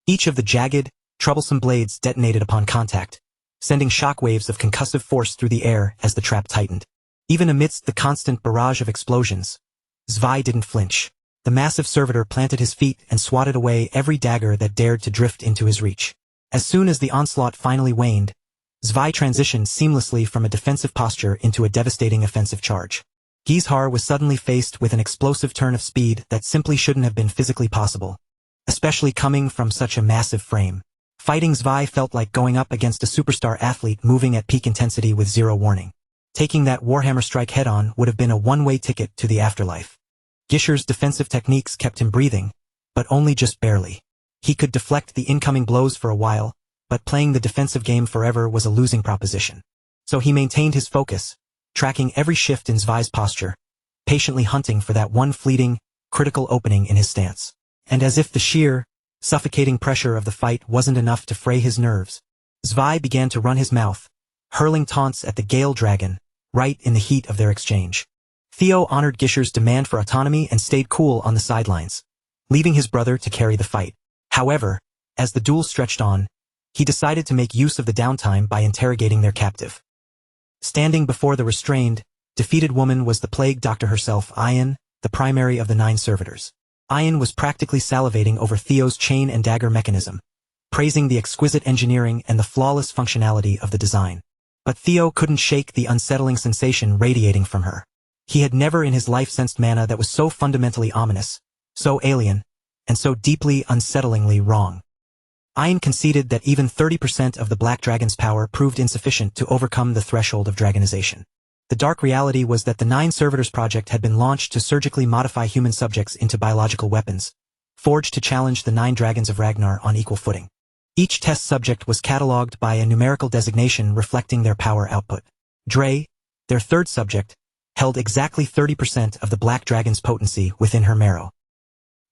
Each of the jagged, troublesome blades detonated upon contact, sending shockwaves of concussive force through the air as the trap tightened. Even amidst the constant barrage of explosions, Zwei didn't flinch. The massive servitor planted his feet and swatted away every dagger that dared to drift into his reach. As soon as the onslaught finally waned, Zwei transitioned seamlessly from a defensive posture into a devastating offensive charge. Heir was suddenly faced with an explosive turn of speed that simply shouldn't have been physically possible, especially coming from such a massive frame. Fighting Zwei felt like going up against a superstar athlete moving at peak intensity with zero warning. Taking that Warhammer strike head-on would have been a one-way ticket to the afterlife. Heir's defensive techniques kept him breathing, but only just barely. He could deflect the incoming blows for a while, but playing the defensive game forever was a losing proposition. So he maintained his focus, tracking every shift in Zwei's posture, patiently hunting for that one fleeting, critical opening in his stance. And as if the sheer, suffocating pressure of the fight wasn't enough to fray his nerves, Zwei began to run his mouth, hurling taunts at the Gale Dragon, right in the heat of their exchange. Theo honored Heir's demand for autonomy and stayed cool on the sidelines, leaving his brother to carry the fight. However, as the duel stretched on, he decided to make use of the downtime by interrogating their captive. Standing before the restrained, defeated woman was the plague doctor herself, Ian, the primary of the 9 servitors. Ian was practically salivating over Theo's chain and dagger mechanism, praising the exquisite engineering and the flawless functionality of the design. But Theo couldn't shake the unsettling sensation radiating from her. He had never in his life sensed mana that was so fundamentally ominous, so alien, and so deeply unsettlingly wrong. Ian conceded that even 30% of the Black Dragon's power proved insufficient to overcome the threshold of dragonization. The dark reality was that the 9 Servitors project had been launched to surgically modify human subjects into biological weapons, forged to challenge the 9 dragons of Ragnar on equal footing. Each test subject was catalogued by a numerical designation reflecting their power output. Dre, their 3rd subject, held exactly 30% of the Black Dragon's potency within her marrow.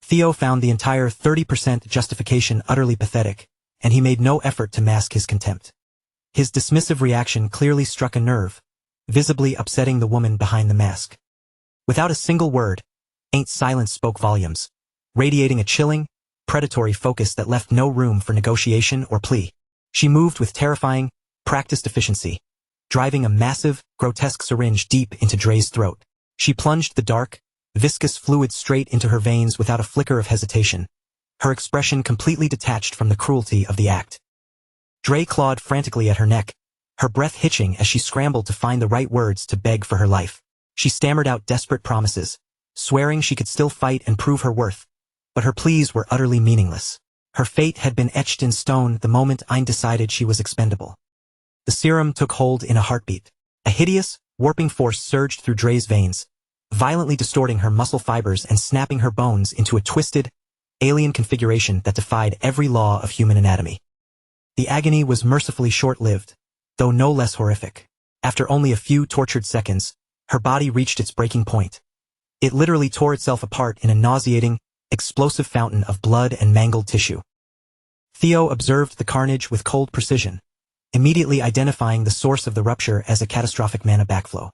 Theo found the entire 30% justification utterly pathetic, and he made no effort to mask his contempt. His dismissive reaction clearly struck a nerve, visibly upsetting the woman behind the mask. Without a single word, Ain't silence spoke volumes, radiating a chilling, predatory focus that left no room for negotiation or plea. She moved with terrifying, practiced efficiency, driving a massive, grotesque syringe deep into Dre's throat. She plunged the dark, viscous fluid straight into her veins without a flicker of hesitation, her expression completely detached from the cruelty of the act. Dre clawed frantically at her neck, her breath hitching as she scrambled to find the right words to beg for her life. She stammered out desperate promises, swearing she could still fight and prove her worth, but her pleas were utterly meaningless. Her fate had been etched in stone the moment Ein decided she was expendable. The serum took hold in a heartbeat. A hideous, warping force surged through Dre's veins, violently distorting her muscle fibers and snapping her bones into a twisted, alien configuration that defied every law of human anatomy. The agony was mercifully short-lived, though no less horrific. After only a few tortured seconds, her body reached its breaking point. It literally tore itself apart in a nauseating, explosive fountain of blood and mangled tissue. Theo observed the carnage with cold precision, immediately identifying the source of the rupture as a catastrophic mana backflow.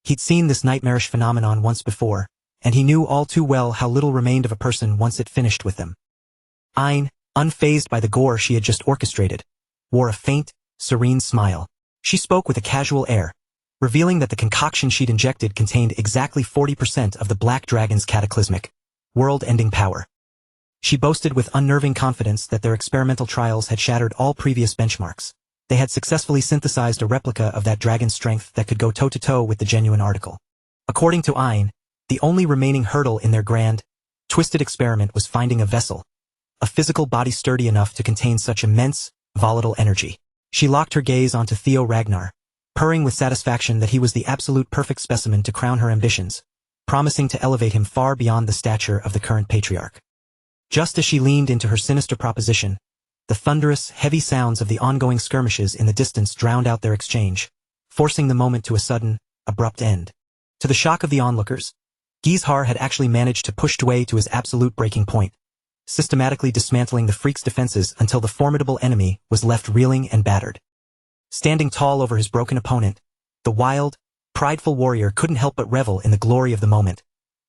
He'd seen this nightmarish phenomenon once before, and he knew all too well how little remained of a person once it finished with them. Ein, unfazed by the gore she had just orchestrated, wore a faint, serene smile. She spoke with a casual air, revealing that the concoction she'd injected contained exactly 40% of the Black Dragon's cataclysmic, world-ending power. She boasted with unnerving confidence that their experimental trials had shattered all previous benchmarks. They had successfully synthesized a replica of that dragon's strength that could go toe-to-toe with the genuine article. According to Ein, the only remaining hurdle in their grand, twisted experiment was finding a vessel, a physical body sturdy enough to contain such immense, volatile energy. She locked her gaze onto Theo Ragnar, purring with satisfaction that he was the absolute perfect specimen to crown her ambitions, promising to elevate him far beyond the stature of the current patriarch. Just as she leaned into her sinister proposition, the thunderous, heavy sounds of the ongoing skirmishes in the distance drowned out their exchange, forcing the moment to a sudden, abrupt end. To the shock of the onlookers, Heir had actually managed to push Dway to his absolute breaking point, systematically dismantling the freak's defenses until the formidable enemy was left reeling and battered. Standing tall over his broken opponent, the wild, prideful warrior couldn't help but revel in the glory of the moment,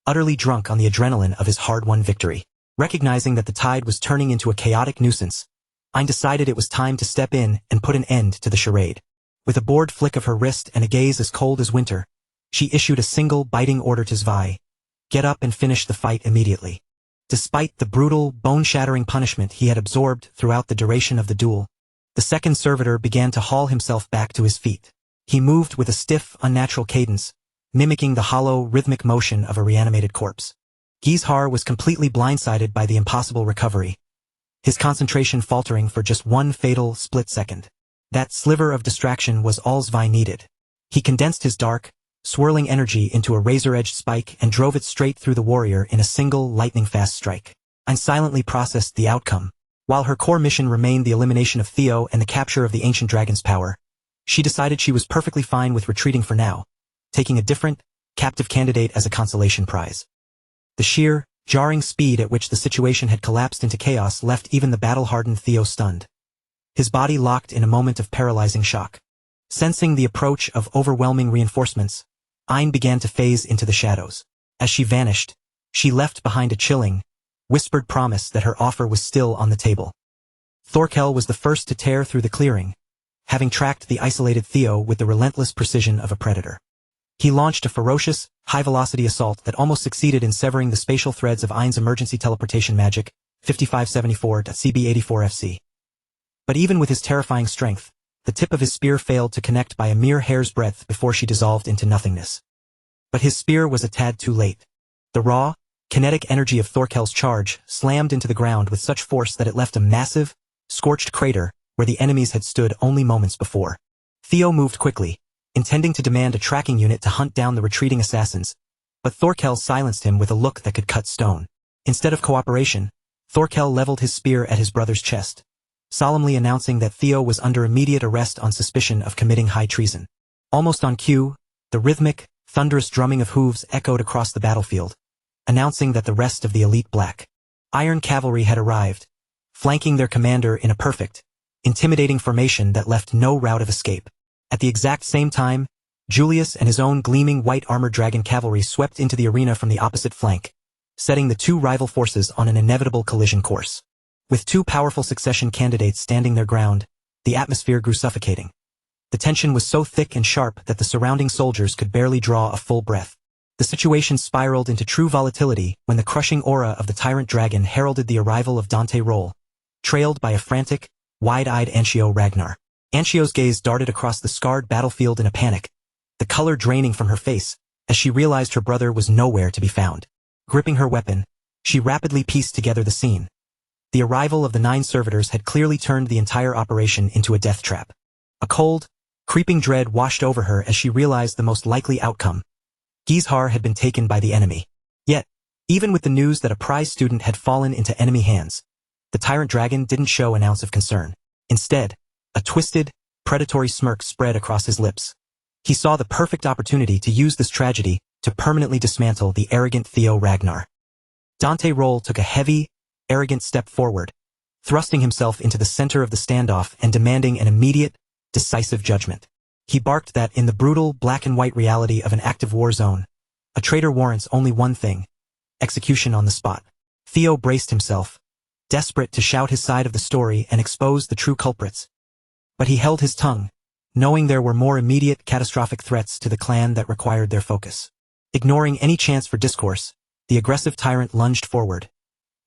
utterly drunk on the adrenaline of his hard-won victory. Recognizing that the tide was turning into a chaotic nuisance, Ein decided it was time to step in and put an end to the charade. With a bored flick of her wrist and a gaze as cold as winter, she issued a single biting order to Zwei: get up and finish the fight immediately. Despite the brutal, bone-shattering punishment he had absorbed throughout the duration of the duel, the second servitor began to haul himself back to his feet. He moved with a stiff, unnatural cadence, mimicking the hollow, rhythmic motion of a reanimated corpse. Heir was completely blindsided by the impossible recovery, his concentration faltering for just one fatal, split second. That sliver of distraction was all Zwei needed. He condensed his dark, swirling energy into a razor-edged spike and drove it straight through the warrior in a single, lightning-fast strike. Ein silently processed the outcome. While her core mission remained the elimination of Theo and the capture of the ancient dragon's power, she decided she was perfectly fine with retreating for now, taking a different, captive candidate as a consolation prize. The sheer, jarring speed at which the situation had collapsed into chaos left even the battle-hardened Theo stunned. His body locked in a moment of paralyzing shock. Sensing the approach of overwhelming reinforcements, Ein began to phase into the shadows. As she vanished, she left behind a chilling, whispered promise that her offer was still on the table. Thorkel was the first to tear through the clearing, having tracked the isolated Theo with the relentless precision of a predator. He launched a ferocious, high-velocity assault that almost succeeded in severing the spatial threads of Ein's emergency teleportation magic, 5574.CB84FC. But even with his terrifying strength, the tip of his spear failed to connect by a mere hair's breadth before she dissolved into nothingness. But his spear was a tad too late. The raw, kinetic energy of Thorkel's charge slammed into the ground with such force that it left a massive, scorched crater where the enemies had stood only moments before. Theo moved quickly, intending to demand a tracking unit to hunt down the retreating assassins, but Thorkel silenced him with a look that could cut stone. Instead of cooperation, Thorkel leveled his spear at his brother's chest, solemnly announcing that Theo was under immediate arrest on suspicion of committing high treason. Almost on cue, the rhythmic, thunderous drumming of hooves echoed across the battlefield, announcing that the rest of the elite black iron cavalry had arrived, flanking their commander in a perfect, intimidating formation that left no route of escape. At the exact same time, Julius and his own gleaming white armored dragon cavalry swept into the arena from the opposite flank, setting the two rival forces on an inevitable collision course. With two powerful succession candidates standing their ground, the atmosphere grew suffocating. The tension was so thick and sharp that the surrounding soldiers could barely draw a full breath. The situation spiraled into true volatility when the crushing aura of the tyrant dragon heralded the arrival of Dante Roll, trailed by a frantic, wide-eyed Anshio Ragnar. Anshio's gaze darted across the scarred battlefield in a panic, the color draining from her face as she realized her brother was nowhere to be found. Gripping her weapon, she rapidly pieced together the scene. The arrival of the 9 servitors had clearly turned the entire operation into a death trap. A cold, creeping dread washed over her as she realized the most likely outcome. Heir had been taken by the enemy. Yet, even with the news that a prize student had fallen into enemy hands, the tyrant dragon didn't show an ounce of concern. Instead, a twisted, predatory smirk spread across his lips. He saw the perfect opportunity to use this tragedy to permanently dismantle the arrogant Theo Ragnar. Dante Roll took a heavy, arrogant step forward, thrusting himself into the center of the standoff and demanding an immediate, decisive judgment. He barked that in the brutal black-and-white reality of an active war zone, a traitor warrants only one thing: execution on the spot. Theo braced himself, desperate to shout his side of the story and expose the true culprits. But he held his tongue, knowing there were more immediate, catastrophic threats to the clan that required their focus. Ignoring any chance for discourse, the aggressive tyrant lunged forward,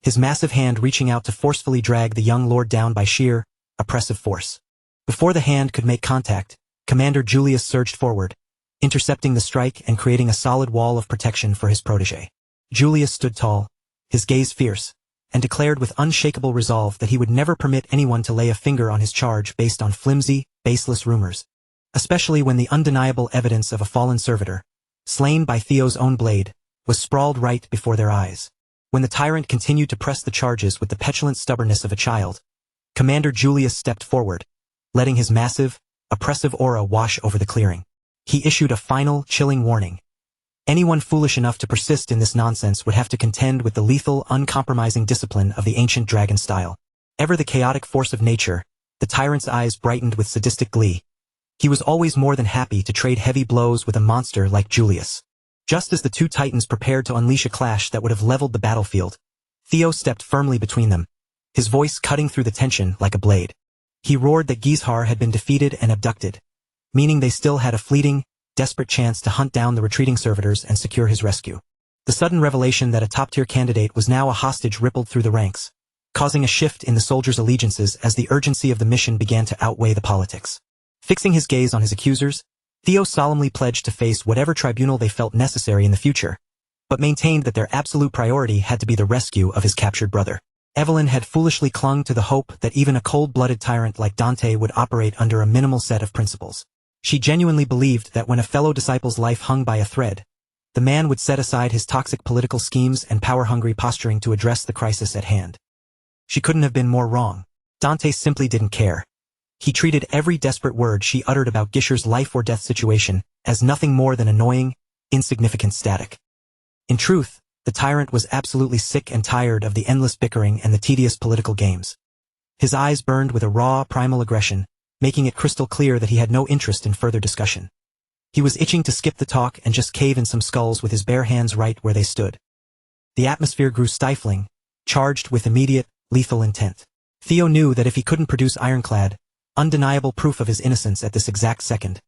his massive hand reaching out to forcefully drag the young lord down by sheer, oppressive force. Before the hand could make contact, Commander Julius surged forward, intercepting the strike and creating a solid wall of protection for his protege. Julius stood tall, his gaze fierce, and declared with unshakable resolve that he would never permit anyone to lay a finger on his charge based on flimsy, baseless rumors, especially when the undeniable evidence of a fallen servitor, slain by Theo's own blade, was sprawled right before their eyes. When the tyrant continued to press the charges with the petulant stubbornness of a child, Commander Julius stepped forward, letting his massive, oppressive aura wash over the clearing. He issued a final, chilling warning. Anyone foolish enough to persist in this nonsense would have to contend with the lethal, uncompromising discipline of the ancient dragon style. Ever the chaotic force of nature, the tyrant's eyes brightened with sadistic glee. He was always more than happy to trade heavy blows with a monster like Julius. Just as the two titans prepared to unleash a clash that would have leveled the battlefield, Theo stepped firmly between them, his voice cutting through the tension like a blade. He roared that Heir had been defeated and abducted, meaning they still had a fleeting, desperate chance to hunt down the retreating servitors and secure his rescue. The sudden revelation that a top-tier candidate was now a hostage rippled through the ranks, causing a shift in the soldiers' allegiances as the urgency of the mission began to outweigh the politics. Fixing his gaze on his accusers, Theo solemnly pledged to face whatever tribunal they felt necessary in the future, but maintained that their absolute priority had to be the rescue of his captured brother. Evelyn had foolishly clung to the hope that even a cold-blooded tyrant like Dante would operate under a minimal set of principles. She genuinely believed that when a fellow disciple's life hung by a thread, the man would set aside his toxic political schemes and power-hungry posturing to address the crisis at hand. She couldn't have been more wrong. Dante simply didn't care. He treated every desperate word she uttered about Heir's life-or-death situation as nothing more than annoying, insignificant static. In truth, the tyrant was absolutely sick and tired of the endless bickering and the tedious political games. His eyes burned with a raw, primal aggression, making it crystal clear that he had no interest in further discussion. He was itching to skip the talk and just cave in some skulls with his bare hands right where they stood. The atmosphere grew stifling, charged with immediate, lethal intent. Theo knew that if he couldn't produce ironclad, undeniable proof of his innocence at this exact second,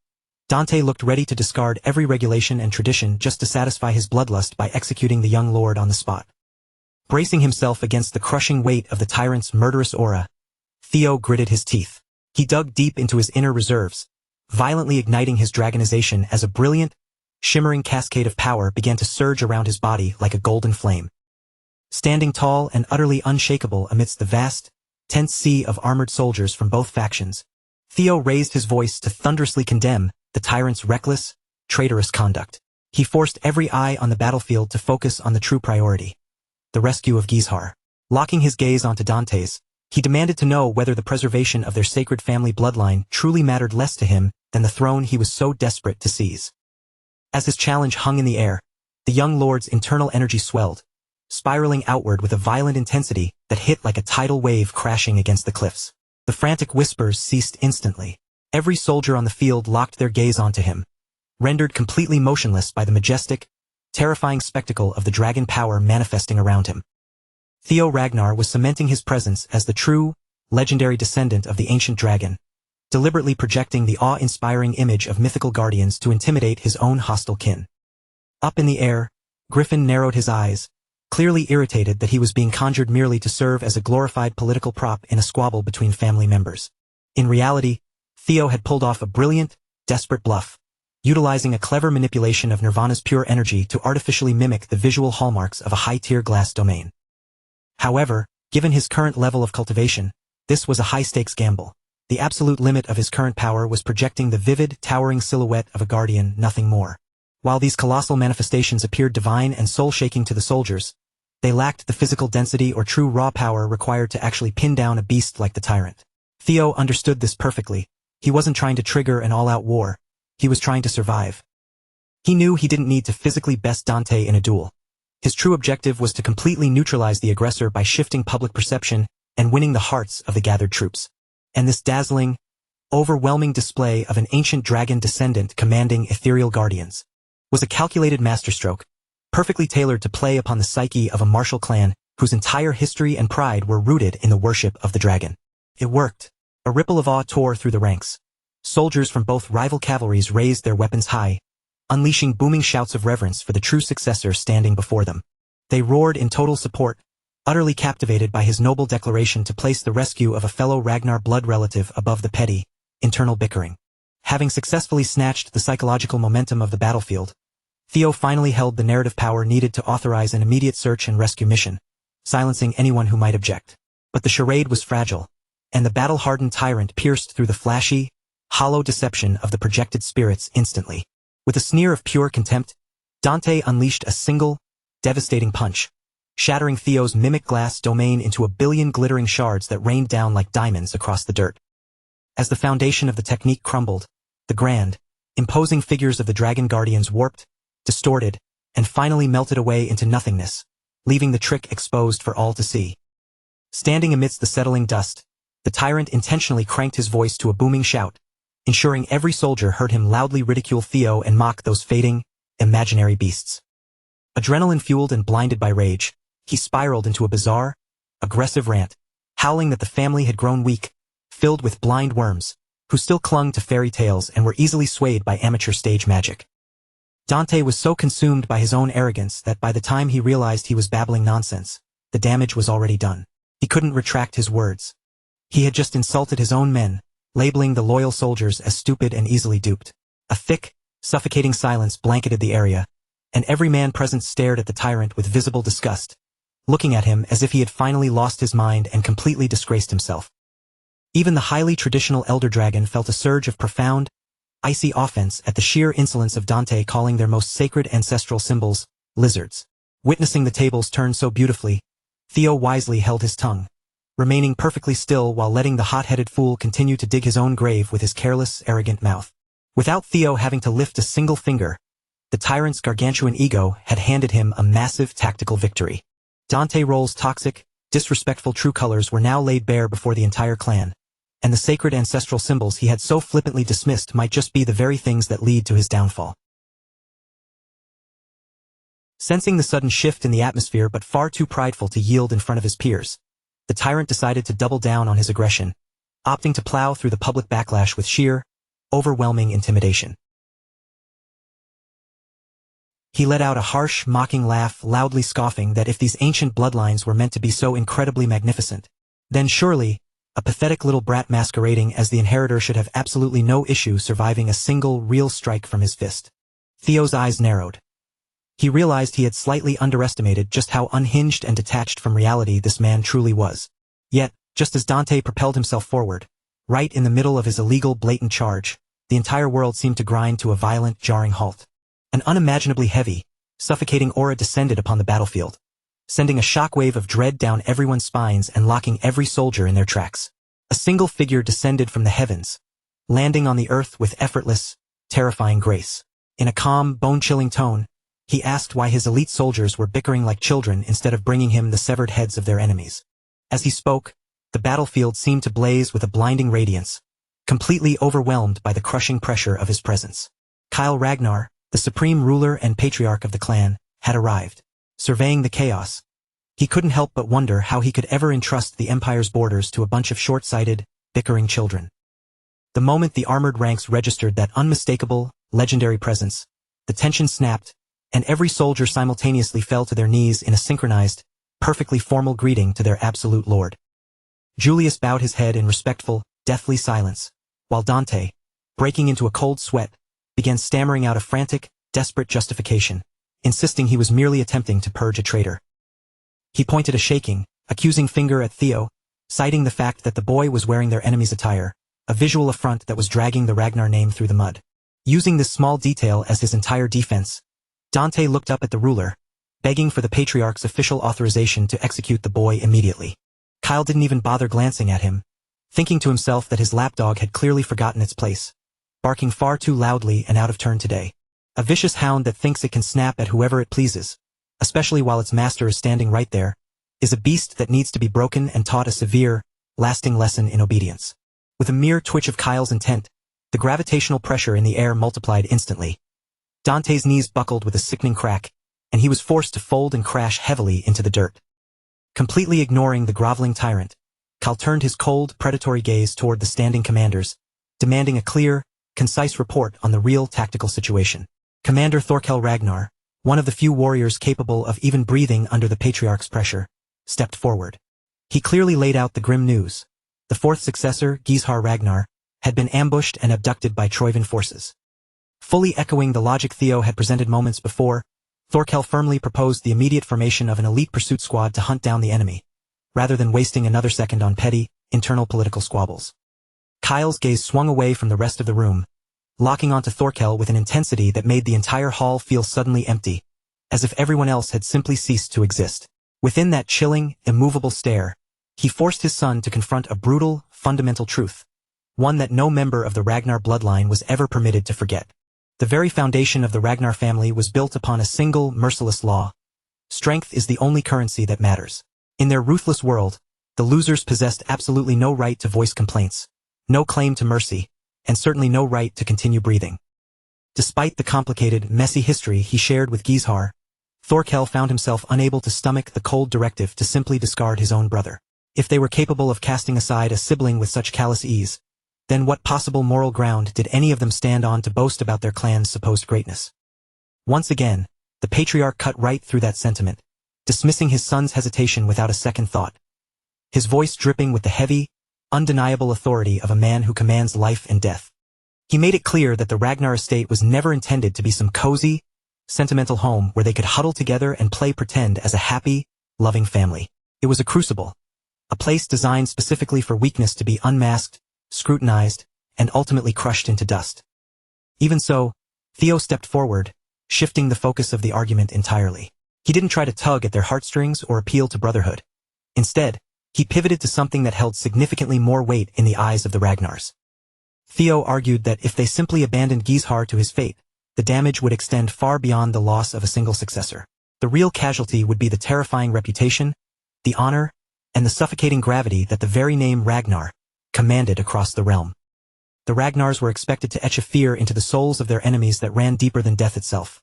Dante looked ready to discard every regulation and tradition just to satisfy his bloodlust by executing the young lord on the spot. Bracing himself against the crushing weight of the tyrant's murderous aura, Theo gritted his teeth. He dug deep into his inner reserves, violently igniting his dragonization as a brilliant, shimmering cascade of power began to surge around his body like a golden flame. Standing tall and utterly unshakable amidst the vast, tense sea of armored soldiers from both factions, Theo raised his voice to thunderously condemn the tyrant's reckless, traitorous conduct. He forced every eye on the battlefield to focus on the true priority, the rescue of Heir. Locking his gaze onto Dante's, he demanded to know whether the preservation of their sacred family bloodline truly mattered less to him than the throne he was so desperate to seize. As his challenge hung in the air, the young lord's internal energy swelled, spiraling outward with a violent intensity that hit like a tidal wave crashing against the cliffs. The frantic whispers ceased instantly. Every soldier on the field locked their gaze onto him, rendered completely motionless by the majestic, terrifying spectacle of the dragon power manifesting around him. Theo Ragnar was cementing his presence as the true, legendary descendant of the ancient dragon, deliberately projecting the awe-inspiring image of mythical guardians to intimidate his own hostile kin. Up in the air, Griffin narrowed his eyes, clearly irritated that he was being conjured merely to serve as a glorified political prop in a squabble between family members. In reality, Theo had pulled off a brilliant, desperate bluff, utilizing a clever manipulation of Nirvana's pure energy to artificially mimic the visual hallmarks of a high-tier glass domain. However, given his current level of cultivation, this was a high-stakes gamble. The absolute limit of his current power was projecting the vivid, towering silhouette of a guardian, nothing more. While these colossal manifestations appeared divine and soul-shaking to the soldiers, they lacked the physical density or true raw power required to actually pin down a beast like the tyrant. Theo understood this perfectly. He wasn't trying to trigger an all-out war. He was trying to survive. He knew he didn't need to physically best Dante in a duel. His true objective was to completely neutralize the aggressor by shifting public perception and winning the hearts of the gathered troops. And this dazzling, overwhelming display of an ancient dragon descendant commanding ethereal guardians was a calculated masterstroke, perfectly tailored to play upon the psyche of a martial clan whose entire history and pride were rooted in the worship of the dragon. It worked. A ripple of awe tore through the ranks. Soldiers from both rival cavalries raised their weapons high, unleashing booming shouts of reverence for the true successor standing before them. They roared in total support, utterly captivated by his noble declaration to place the rescue of a fellow Ragnar blood relative above the petty, internal bickering. Having successfully snatched the psychological momentum of the battlefield, Theo finally held the narrative power needed to authorize an immediate search and rescue mission, silencing anyone who might object. But the charade was fragile, and the battle-hardened tyrant pierced through the flashy, hollow deception of the projected spirits instantly. With a sneer of pure contempt, Dante unleashed a single, devastating punch, shattering Theo's mimic glass domain into a billion glittering shards that rained down like diamonds across the dirt. As the foundation of the technique crumbled, the grand, imposing figures of the Dragon Guardians warped, distorted, and finally melted away into nothingness, leaving the trick exposed for all to see. Standing amidst the settling dust, the tyrant intentionally cranked his voice to a booming shout, ensuring every soldier heard him loudly ridicule Theo and mock those fading, imaginary beasts. Adrenaline-fueled and blinded by rage, he spiraled into a bizarre, aggressive rant, howling that the family had grown weak, filled with blind worms, who still clung to fairy tales and were easily swayed by amateur stage magic. Dante was so consumed by his own arrogance that by the time he realized he was babbling nonsense, the damage was already done. He couldn't retract his words. He had just insulted his own men, labeling the loyal soldiers as stupid and easily duped. A thick, suffocating silence blanketed the area, and every man present stared at the tyrant with visible disgust, looking at him as if he had finally lost his mind and completely disgraced himself. Even the highly traditional elder dragon felt a surge of profound, icy offense at the sheer insolence of Dante calling their most sacred ancestral symbols lizards. Witnessing the tables turn so beautifully, Theo wisely held his tongue, remaining perfectly still while letting the hot-headed fool continue to dig his own grave with his careless, arrogant mouth. Without Theo having to lift a single finger, the tyrant's gargantuan ego had handed him a massive tactical victory. Dante Roll's toxic, disrespectful true colors were now laid bare before the entire clan, and the sacred ancestral symbols he had so flippantly dismissed might just be the very things that lead to his downfall. Sensing the sudden shift in the atmosphere but far too prideful to yield in front of his peers, the tyrant decided to double down on his aggression, opting to plow through the public backlash with sheer, overwhelming intimidation. He let out a harsh, mocking laugh, loudly scoffing that if these ancient bloodlines were meant to be so incredibly magnificent, then surely, a pathetic little brat masquerading as the inheritor should have absolutely no issue surviving a single real strike from his fist. Theo's eyes narrowed. He realized he had slightly underestimated just how unhinged and detached from reality this man truly was. Yet, just as Dante propelled himself forward, right in the middle of his illegal, blatant charge, the entire world seemed to grind to a violent, jarring halt. An unimaginably heavy, suffocating aura descended upon the battlefield, sending a shockwave of dread down everyone's spines and locking every soldier in their tracks. A single figure descended from the heavens, landing on the earth with effortless, terrifying grace. In a calm, bone-chilling tone, he asked why his elite soldiers were bickering like children instead of bringing him the severed heads of their enemies. As he spoke, the battlefield seemed to blaze with a blinding radiance, completely overwhelmed by the crushing pressure of his presence. Kyle Ragnar, the supreme ruler and patriarch of the clan, had arrived. Surveying the chaos, he couldn't help but wonder how he could ever entrust the empire's borders to a bunch of short-sighted, bickering children. The moment the armored ranks registered that unmistakable, legendary presence, the tension snapped, and every soldier simultaneously fell to their knees in a synchronized, perfectly formal greeting to their absolute lord. Julius bowed his head in respectful, deathly silence, while Dante, breaking into a cold sweat, began stammering out a frantic, desperate justification, insisting he was merely attempting to purge a traitor. He pointed a shaking, accusing finger at Theo, citing the fact that the boy was wearing their enemy's attire, a visual affront that was dragging the Ragnar name through the mud. Using this small detail as his entire defense, Dante looked up at the ruler, begging for the patriarch's official authorization to execute the boy immediately. Kyle didn't even bother glancing at him, thinking to himself that his lapdog had clearly forgotten its place, barking far too loudly and out of turn today. A vicious hound that thinks it can snap at whoever it pleases, especially while its master is standing right there, is a beast that needs to be broken and taught a severe, lasting lesson in obedience. With a mere twitch of Kyle's intent, the gravitational pressure in the air multiplied instantly. Dante's knees buckled with a sickening crack, and he was forced to fold and crash heavily into the dirt. Completely ignoring the groveling tyrant, Kyle turned his cold, predatory gaze toward the standing commanders, demanding a clear, concise report on the real tactical situation. Commander Thorkel Ragnar, one of the few warriors capable of even breathing under the patriarch's pressure, stepped forward. He clearly laid out the grim news. The fourth successor, Gishar Ragnar, had been ambushed and abducted by Troivan forces. Fully echoing the logic Theo had presented moments before, Thorkel firmly proposed the immediate formation of an elite pursuit squad to hunt down the enemy, rather than wasting another second on petty, internal political squabbles. Kyle's gaze swung away from the rest of the room, locking onto Thorkel with an intensity that made the entire hall feel suddenly empty, as if everyone else had simply ceased to exist. Within that chilling, immovable stare, he forced his son to confront a brutal, fundamental truth, one that no member of the Ragnar bloodline was ever permitted to forget. The very foundation of the Ragnar family was built upon a single, merciless law. Strength is the only currency that matters. In their ruthless world, the losers possessed absolutely no right to voice complaints, no claim to mercy, and certainly no right to continue breathing. Despite the complicated, messy history he shared with Gizhar, Thorkel found himself unable to stomach the cold directive to simply discard his own brother. If they were capable of casting aside a sibling with such callous ease, then what possible moral ground did any of them stand on to boast about their clan's supposed greatness? Once again, the patriarch cut right through that sentiment, dismissing his son's hesitation without a second thought, his voice dripping with the heavy, undeniable authority of a man who commands life and death. He made it clear that the Ragnar estate was never intended to be some cozy, sentimental home where they could huddle together and play pretend as a happy, loving family. It was a crucible, a place designed specifically for weakness to be unmasked, scrutinized, and ultimately crushed into dust. Even so, Theo stepped forward, shifting the focus of the argument entirely. He didn't try to tug at their heartstrings or appeal to brotherhood. Instead, he pivoted to something that held significantly more weight in the eyes of the Ragnars. Theo argued that if they simply abandoned Gizhar to his fate, the damage would extend far beyond the loss of a single successor. The real casualty would be the terrifying reputation, the honor, and the suffocating gravity that the very name Ragnar commanded across the realm. The Ragnars were expected to etch a fear into the souls of their enemies that ran deeper than death itself.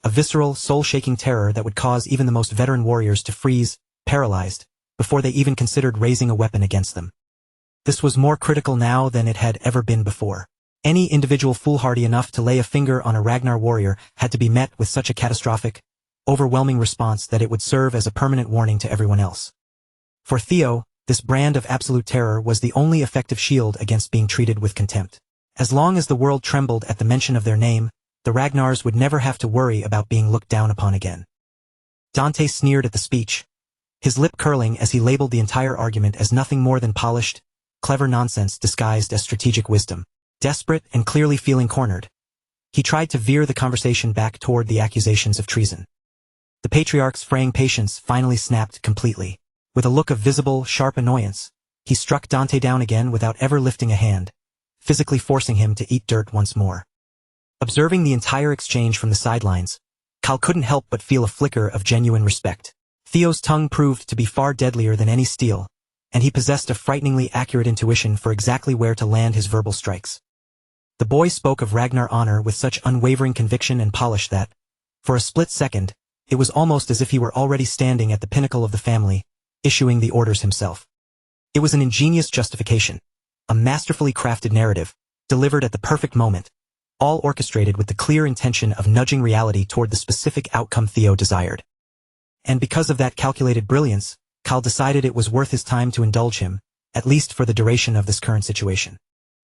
A visceral, soul-shaking terror that would cause even the most veteran warriors to freeze, paralyzed, before they even considered raising a weapon against them. This was more critical now than it had ever been before. Any individual foolhardy enough to lay a finger on a Ragnar warrior had to be met with such a catastrophic, overwhelming response that it would serve as a permanent warning to everyone else. For Theo, this brand of absolute terror was the only effective shield against being treated with contempt. As long as the world trembled at the mention of their name, the Ragnars would never have to worry about being looked down upon again. Dante sneered at the speech, his lip curling as he labeled the entire argument as nothing more than polished, clever nonsense disguised as strategic wisdom. Desperate and clearly feeling cornered, he tried to veer the conversation back toward the accusations of treason. The patriarch's fraying patience finally snapped completely. With a look of visible, sharp annoyance, he struck Dante down again without ever lifting a hand, physically forcing him to eat dirt once more. Observing the entire exchange from the sidelines, Cal couldn't help but feel a flicker of genuine respect. Theo's tongue proved to be far deadlier than any steel, and he possessed a frighteningly accurate intuition for exactly where to land his verbal strikes. The boy spoke of Ragnar honor with such unwavering conviction and polish that, for a split second, it was almost as if he were already standing at the pinnacle of the family, issuing the orders himself. It was an ingenious justification, a masterfully crafted narrative, delivered at the perfect moment, all orchestrated with the clear intention of nudging reality toward the specific outcome Theo desired. And because of that calculated brilliance, Cal decided it was worth his time to indulge him, at least for the duration of this current situation.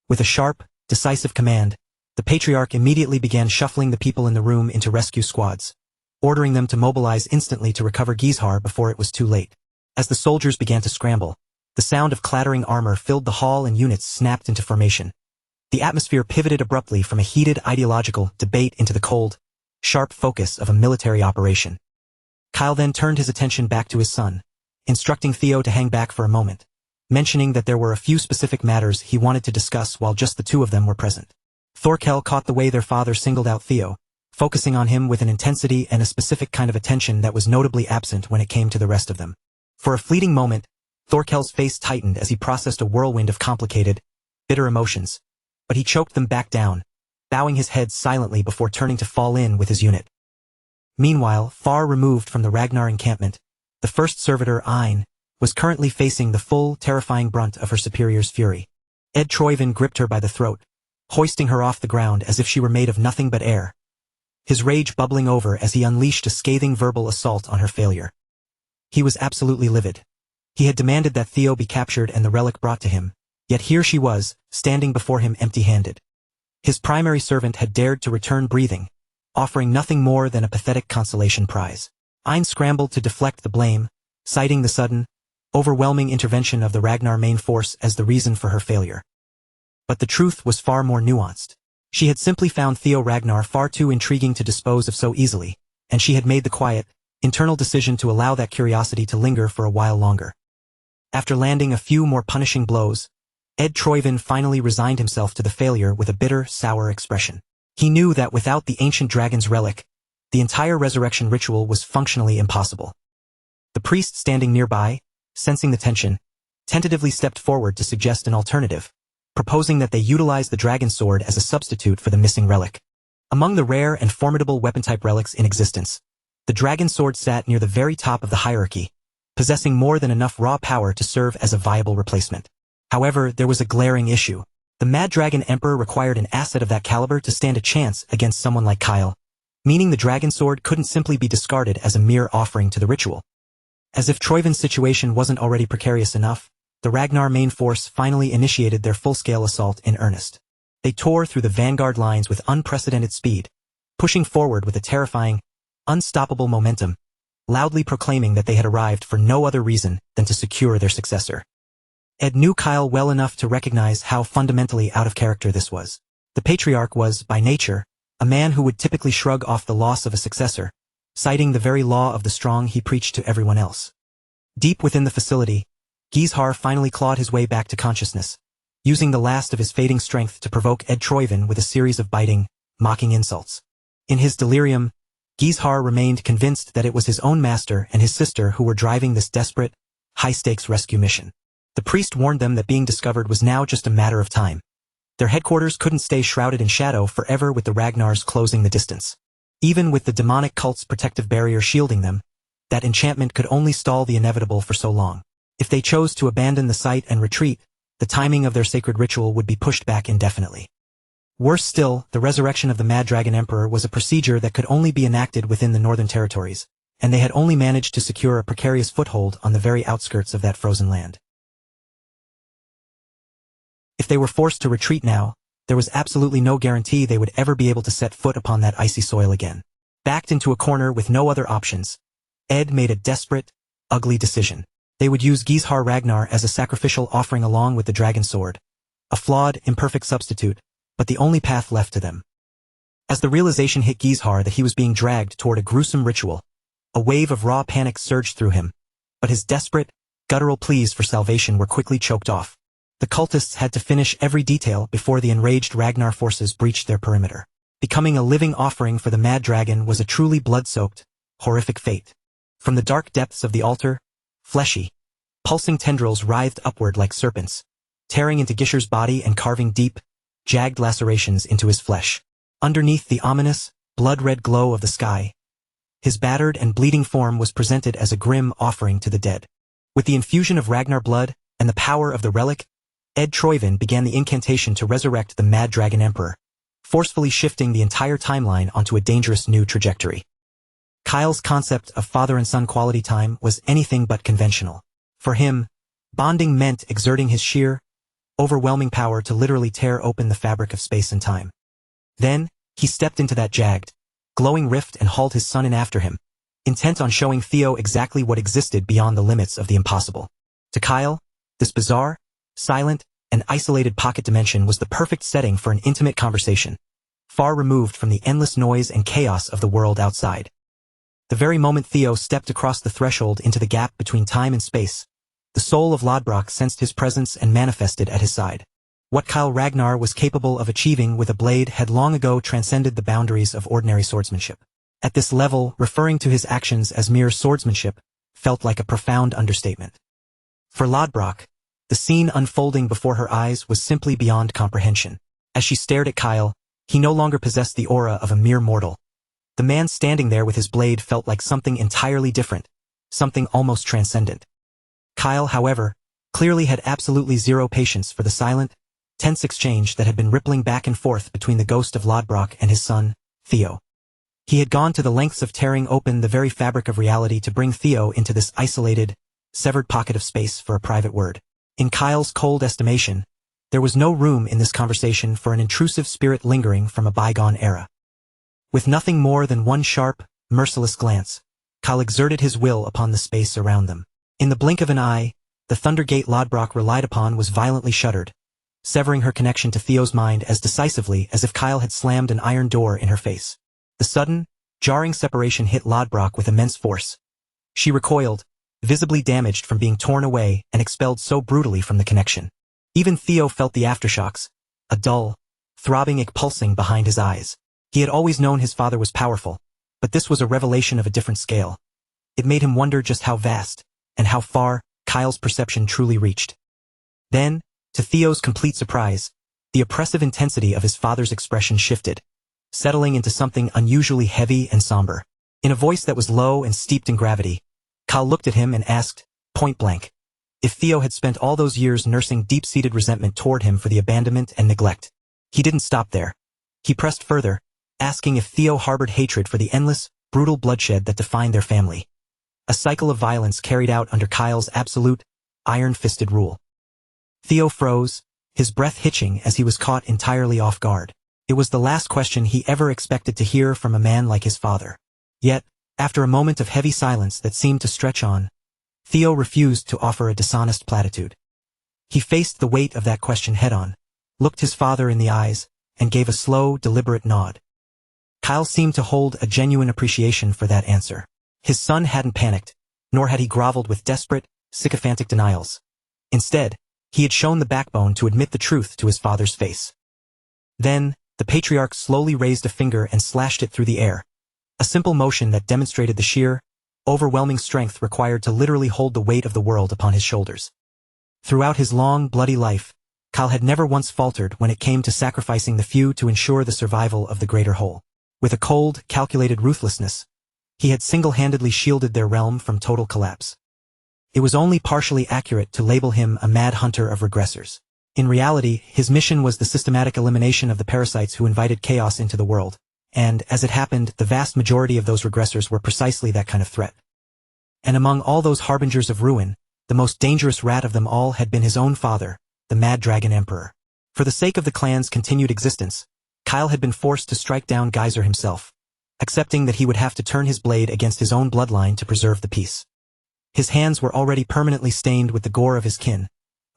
With a sharp, decisive command, the patriarch immediately began shuffling the people in the room into rescue squads, ordering them to mobilize instantly to recover Gizhar before it was too late. As the soldiers began to scramble, the sound of clattering armor filled the hall and units snapped into formation. The atmosphere pivoted abruptly from a heated ideological debate into the cold, sharp focus of a military operation. Kyle then turned his attention back to his son, instructing Theo to hang back for a moment, mentioning that there were a few specific matters he wanted to discuss while just the two of them were present. Thorkel caught the way their father singled out Theo, focusing on him with an intensity and a specific kind of attention that was notably absent when it came to the rest of them. For a fleeting moment, Thorkel's face tightened as he processed a whirlwind of complicated, bitter emotions, but he choked them back down, bowing his head silently before turning to fall in with his unit. Meanwhile, far removed from the Ragnar encampment, the first servitor, Ein, was currently facing the full, terrifying brunt of her superior's fury. Ed Troyvin gripped her by the throat, hoisting her off the ground as if she were made of nothing but air, his rage bubbling over as he unleashed a scathing verbal assault on her failure. He was absolutely livid. He had demanded that Theo be captured and the relic brought to him, yet here she was, standing before him empty-handed. His primary servant had dared to return breathing, offering nothing more than a pathetic consolation prize. Ein scrambled to deflect the blame, citing the sudden, overwhelming intervention of the Ragnar main force as the reason for her failure. But the truth was far more nuanced. She had simply found Theo Ragnar far too intriguing to dispose of so easily, and she had made the quiet, internal decision to allow that curiosity to linger for a while longer. After landing a few more punishing blows, Ed Troyvin finally resigned himself to the failure with a bitter, sour expression. He knew that without the ancient dragon's relic, the entire resurrection ritual was functionally impossible. The priest standing nearby, sensing the tension, tentatively stepped forward to suggest an alternative, proposing that they utilize the dragon sword as a substitute for the missing relic. Among the rare and formidable weapon-type relics in existence, the dragon sword sat near the very top of the hierarchy, possessing more than enough raw power to serve as a viable replacement. However, there was a glaring issue. The Mad Dragon Emperor required an asset of that caliber to stand a chance against someone like Kyle, meaning the dragon sword couldn't simply be discarded as a mere offering to the ritual. As if Troyvin's situation wasn't already precarious enough, the Ragnar main force finally initiated their full-scale assault in earnest. They tore through the vanguard lines with unprecedented speed, pushing forward with a terrifying, unstoppable momentum, loudly proclaiming that they had arrived for no other reason than to secure their successor. Ed knew Kyle well enough to recognize how fundamentally out of character this was. The patriarch was, by nature, a man who would typically shrug off the loss of a successor, citing the very law of the strong he preached to everyone else. Deep within the facility, Gizhar finally clawed his way back to consciousness, using the last of his fading strength to provoke Ed Troyvin with a series of biting, mocking insults. In his delirium, Gizhar remained convinced that it was his own master and his sister who were driving this desperate, high-stakes rescue mission. The priest warned them that being discovered was now just a matter of time. Their headquarters couldn't stay shrouded in shadow forever with the Ragnars closing the distance. Even with the demonic cult's protective barrier shielding them, that enchantment could only stall the inevitable for so long. If they chose to abandon the site and retreat, the timing of their sacred ritual would be pushed back indefinitely. Worse still, the resurrection of the Mad Dragon Emperor was a procedure that could only be enacted within the northern territories, and they had only managed to secure a precarious foothold on the very outskirts of that frozen land. If they were forced to retreat now, there was absolutely no guarantee they would ever be able to set foot upon that icy soil again. Backed into a corner with no other options, Ed made a desperate, ugly decision. They would use Gizhar Ragnar as a sacrificial offering along with the dragon sword, a flawed, imperfect substitute, but the only path left to them. As the realization hit Gizhar that he was being dragged toward a gruesome ritual, a wave of raw panic surged through him, but his desperate, guttural pleas for salvation were quickly choked off. The cultists had to finish every detail before the enraged Ragnar forces breached their perimeter. Becoming a living offering for the Mad Dragon was a truly blood-soaked, horrific fate. From the dark depths of the altar, fleshy, pulsing tendrils writhed upward like serpents, tearing into Gishar's body and carving deep, jagged lacerations into his flesh. Underneath the ominous, blood-red glow of the sky, his battered and bleeding form was presented as a grim offering to the dead. With the infusion of Ragnar blood and the power of the relic, Ed Troyvin began the incantation to resurrect the Mad Dragon Emperor, forcefully shifting the entire timeline onto a dangerous new trajectory. Kyle's concept of father and son quality time was anything but conventional. For him, bonding meant exerting his sheer, overwhelming power to literally tear open the fabric of space and time. Then, he stepped into that jagged, glowing rift and hauled his son in after him, intent on showing Theo exactly what existed beyond the limits of the impossible. To Kyle, this bizarre, silent, and isolated pocket dimension was the perfect setting for an intimate conversation, far removed from the endless noise and chaos of the world outside. The very moment Theo stepped across the threshold into the gap between time and space, the soul of Lodbrok sensed his presence and manifested at his side. What Kyle Ragnar was capable of achieving with a blade had long ago transcended the boundaries of ordinary swordsmanship. At this level, referring to his actions as mere swordsmanship felt like a profound understatement. For Lodbrok, the scene unfolding before her eyes was simply beyond comprehension. As she stared at Kyle, he no longer possessed the aura of a mere mortal. The man standing there with his blade felt like something entirely different, something almost transcendent. Kyle, however, clearly had absolutely zero patience for the silent, tense exchange that had been rippling back and forth between the ghost of Lodbrok and his son, Theo. He had gone to the lengths of tearing open the very fabric of reality to bring Theo into this isolated, severed pocket of space for a private word. In Kyle's cold estimation, there was no room in this conversation for an intrusive spirit lingering from a bygone era. With nothing more than one sharp, merciless glance, Kyle exerted his will upon the space around them. In the blink of an eye, the Thundergate Lodbrok relied upon was violently shuttered, severing her connection to Theo's mind as decisively as if Kyle had slammed an iron door in her face. The sudden, jarring separation hit Lodbrok with immense force. She recoiled, visibly damaged from being torn away and expelled so brutally from the connection. Even Theo felt the aftershocks, a dull, throbbing ache pulsing behind his eyes. He had always known his father was powerful, but this was a revelation of a different scale. It made him wonder just how vast, and how far, Kyle's perception truly reached. Then, to Theo's complete surprise, the oppressive intensity of his father's expression shifted, settling into something unusually heavy and somber. In a voice that was low and steeped in gravity, Kyle looked at him and asked, point blank, if Theo had spent all those years nursing deep-seated resentment toward him for the abandonment and neglect. He didn't stop there. He pressed further, asking if Theo harbored hatred for the endless, brutal bloodshed that defined their family. A cycle of violence carried out under Kyle's absolute, iron-fisted rule. Theo froze, his breath hitching as he was caught entirely off guard. It was the last question he ever expected to hear from a man like his father. Yet, after a moment of heavy silence that seemed to stretch on, Theo refused to offer a dishonest platitude. He faced the weight of that question head-on, looked his father in the eyes, and gave a slow, deliberate nod. Kyle seemed to hold a genuine appreciation for that answer. His son hadn't panicked, nor had he groveled with desperate, sycophantic denials. Instead, he had shown the backbone to admit the truth to his father's face. Then, the patriarch slowly raised a finger and slashed it through the air, a simple motion that demonstrated the sheer, overwhelming strength required to literally hold the weight of the world upon his shoulders. Throughout his long, bloody life, Kyle had never once faltered when it came to sacrificing the few to ensure the survival of the greater whole. With a cold, calculated ruthlessness, he had single-handedly shielded their realm from total collapse. It was only partially accurate to label him a mad hunter of regressors. In reality, his mission was the systematic elimination of the parasites who invited chaos into the world, and, as it happened, the vast majority of those regressors were precisely that kind of threat. And among all those harbingers of ruin, the most dangerous rat of them all had been his own father, the Mad Dragon Emperor. For the sake of the clan's continued existence, Kyle had been forced to strike down Geyser himself, accepting that he would have to turn his blade against his own bloodline to preserve the peace. His hands were already permanently stained with the gore of his kin,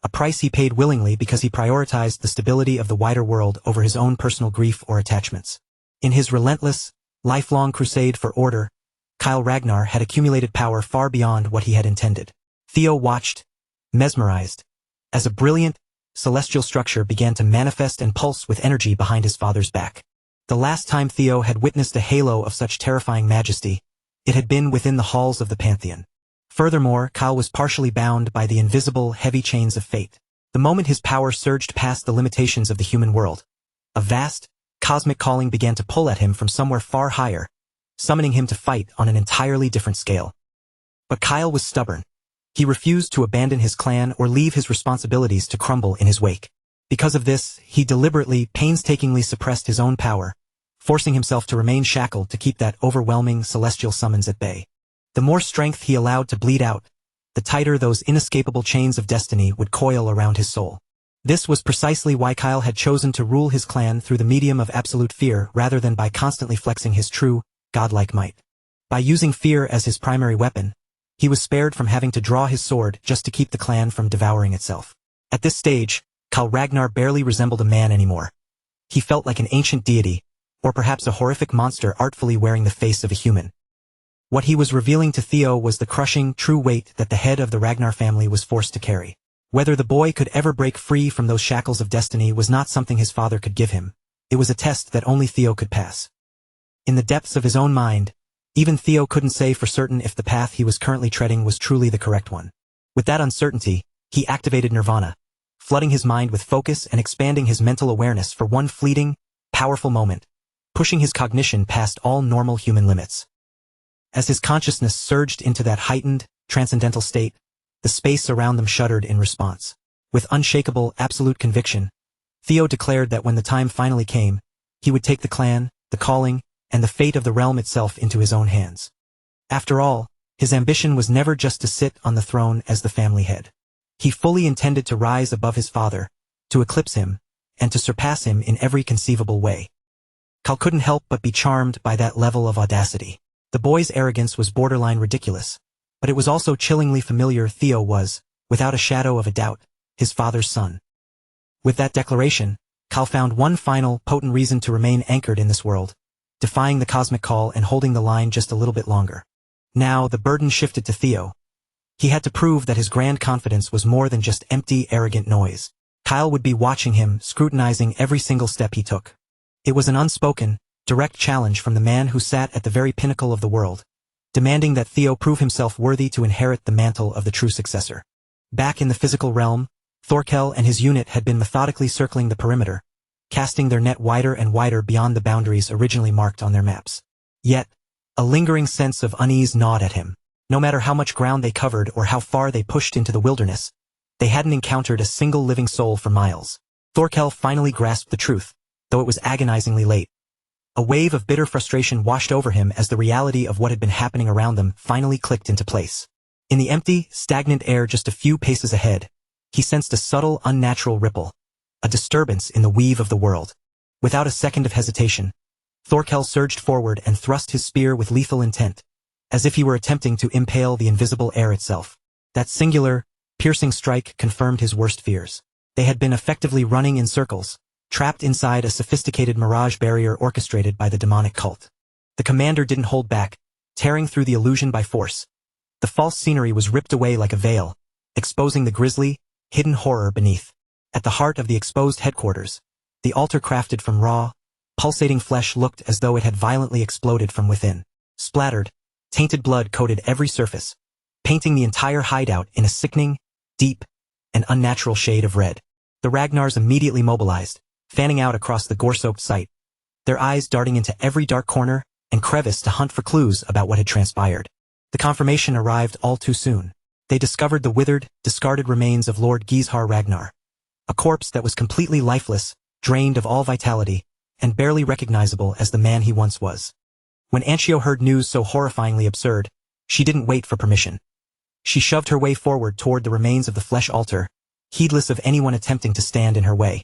a price he paid willingly because he prioritized the stability of the wider world over his own personal grief or attachments. In his relentless, lifelong crusade for order, Kyle Ragnar had accumulated power far beyond what he had intended. Theo watched, mesmerized, as a brilliant, celestial structure began to manifest and pulse with energy behind his father's back. The last time Theo had witnessed a halo of such terrifying majesty, it had been within the halls of the Pantheon. Furthermore, Kyle was partially bound by the invisible, heavy chains of fate. The moment his power surged past the limitations of the human world, a vast, cosmic calling began to pull at him from somewhere far higher, summoning him to fight on an entirely different scale. But Kyle was stubborn. He refused to abandon his clan or leave his responsibilities to crumble in his wake. Because of this, he deliberately, painstakingly suppressed his own power, forcing himself to remain shackled to keep that overwhelming celestial summons at bay. The more strength he allowed to bleed out, the tighter those inescapable chains of destiny would coil around his soul. This was precisely why Kyle had chosen to rule his clan through the medium of absolute fear rather than by constantly flexing his true, godlike might. By using fear as his primary weapon, he was spared from having to draw his sword just to keep the clan from devouring itself. At this stage, Kyle Ragnar barely resembled a man anymore. He felt like an ancient deity, or perhaps a horrific monster artfully wearing the face of a human. What he was revealing to Theo was the crushing, true weight that the head of the Ragnar family was forced to carry. Whether the boy could ever break free from those shackles of destiny was not something his father could give him. It was a test that only Theo could pass. In the depths of his own mind, even Theo couldn't say for certain if the path he was currently treading was truly the correct one. With that uncertainty, he activated Nirvana, flooding his mind with focus and expanding his mental awareness for one fleeting, powerful moment, pushing his cognition past all normal human limits. As his consciousness surged into that heightened, transcendental state, the space around them shuddered in response. With unshakable, absolute conviction, Theo declared that when the time finally came, he would take the clan, the calling, and the fate of the realm itself into his own hands. After all, his ambition was never just to sit on the throne as the family head. He fully intended to rise above his father, to eclipse him, and to surpass him in every conceivable way. Kyle couldn't help but be charmed by that level of audacity. The boy's arrogance was borderline ridiculous, but it was also chillingly familiar. Theo was, without a shadow of a doubt, his father's son. With that declaration, Kyle found one final, potent reason to remain anchored in this world, defying the cosmic call and holding the line just a little bit longer. Now the burden shifted to Theo. He had to prove that his grand confidence was more than just empty, arrogant noise. Kyle would be watching him, scrutinizing every single step he took. It was an unspoken, direct challenge from the man who sat at the very pinnacle of the world, demanding that Theo prove himself worthy to inherit the mantle of the true successor. Back in the physical realm, Thorkel and his unit had been methodically circling the perimeter, casting their net wider and wider beyond the boundaries originally marked on their maps. Yet, a lingering sense of unease gnawed at him. No matter how much ground they covered or how far they pushed into the wilderness, they hadn't encountered a single living soul for miles. Thorkel finally grasped the truth, though it was agonizingly late. A wave of bitter frustration washed over him as the reality of what had been happening around them finally clicked into place. In the empty, stagnant air just a few paces ahead, he sensed a subtle, unnatural ripple, a disturbance in the weave of the world. Without a second of hesitation, Thorkel surged forward and thrust his spear with lethal intent, as if he were attempting to impale the invisible air itself. That singular, piercing strike confirmed his worst fears. They had been effectively running in circles, trapped inside a sophisticated mirage barrier orchestrated by the demonic cult. The commander didn't hold back, tearing through the illusion by force. The false scenery was ripped away like a veil, exposing the grisly, hidden horror beneath. At the heart of the exposed headquarters, the altar crafted from raw, pulsating flesh looked as though it had violently exploded from within. Splattered, tainted blood coated every surface, painting the entire hideout in a sickening, deep, and unnatural shade of red. The Ragnars immediately mobilized, fanning out across the gore-soaked site, their eyes darting into every dark corner and crevice to hunt for clues about what had transpired. The confirmation arrived all too soon. They discovered the withered, discarded remains of Lord Gizhar Ragnar, a corpse that was completely lifeless, drained of all vitality, and barely recognizable as the man he once was. When Anchio heard news so horrifyingly absurd, she didn't wait for permission. She shoved her way forward toward the remains of the flesh altar, heedless of anyone attempting to stand in her way.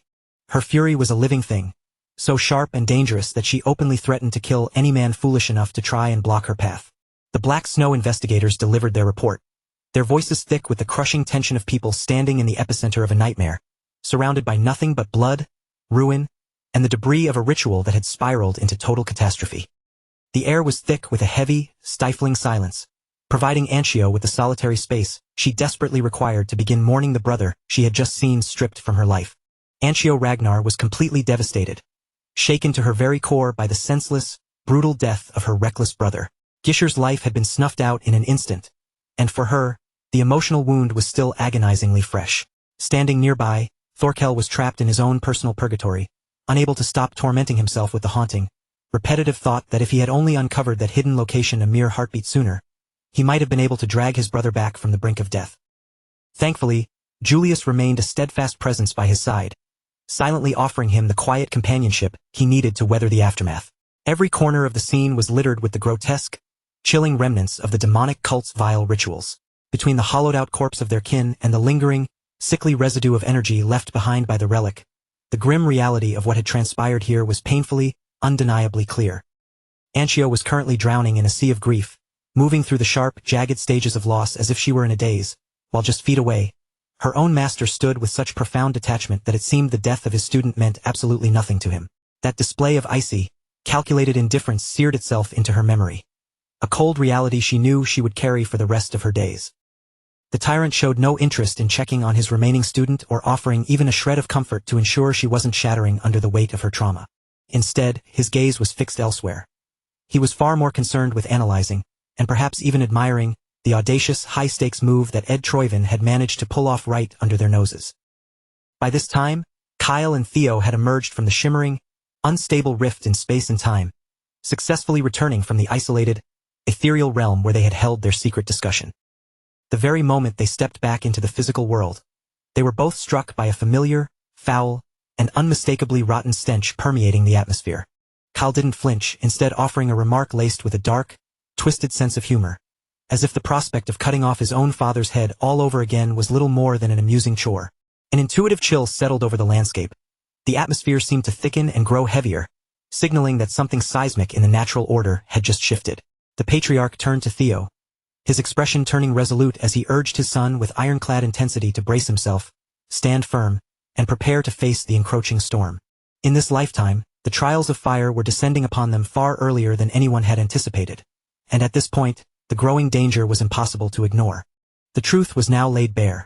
Her fury was a living thing, so sharp and dangerous that she openly threatened to kill any man foolish enough to try and block her path. The Black Snow investigators delivered their report, their voices thick with the crushing tension of people standing in the epicenter of a nightmare, surrounded by nothing but blood, ruin, and the debris of a ritual that had spiraled into total catastrophe. The air was thick with a heavy, stifling silence, providing Anchio with the solitary space she desperately required to begin mourning the brother she had just seen stripped from her life. Anchio Ragnar was completely devastated, shaken to her very core by the senseless, brutal death of her reckless brother. Gishar's life had been snuffed out in an instant, and for her, the emotional wound was still agonizingly fresh. Standing nearby, Thorkel was trapped in his own personal purgatory, unable to stop tormenting himself with the haunting, repetitive thought that if he had only uncovered that hidden location a mere heartbeat sooner, he might have been able to drag his brother back from the brink of death. Thankfully, Julius remained a steadfast presence by his side, silently offering him the quiet companionship he needed to weather the aftermath. Every corner of the scene was littered with the grotesque, chilling remnants of the demonic cult's vile rituals. Between the hollowed-out corpse of their kin and the lingering, sickly residue of energy left behind by the relic, the grim reality of what had transpired here was painfully, undeniably clear. Anchio was currently drowning in a sea of grief, moving through the sharp, jagged stages of loss as if she were in a daze, while just feet away, her own master stood with such profound detachment that it seemed the death of his student meant absolutely nothing to him. That display of icy, calculated indifference seared itself into her memory, a cold reality she knew she would carry for the rest of her days. The tyrant showed no interest in checking on his remaining student or offering even a shred of comfort to ensure she wasn't shattering under the weight of her trauma. Instead, his gaze was fixed elsewhere. He was far more concerned with analyzing, and perhaps even admiring, the audacious, high-stakes move that Ed Troyven had managed to pull off right under their noses. By this time, Kyle and Theo had emerged from the shimmering, unstable rift in space and time, successfully returning from the isolated, ethereal realm where they had held their secret discussion. The very moment they stepped back into the physical world, they were both struck by a familiar, foul, and unmistakably rotten stench permeating the atmosphere. Kyle didn't flinch, instead offering a remark laced with a dark, twisted sense of humor, as if the prospect of cutting off his own father's head all over again was little more than an amusing chore. An intuitive chill settled over the landscape. The atmosphere seemed to thicken and grow heavier, signaling that something seismic in the natural order had just shifted. The patriarch turned to Theo, his expression turning resolute as he urged his son with ironclad intensity to brace himself, stand firm, and prepare to face the encroaching storm. In this lifetime, the trials of fire were descending upon them far earlier than anyone had anticipated, and at this point, the growing danger was impossible to ignore. The truth was now laid bare.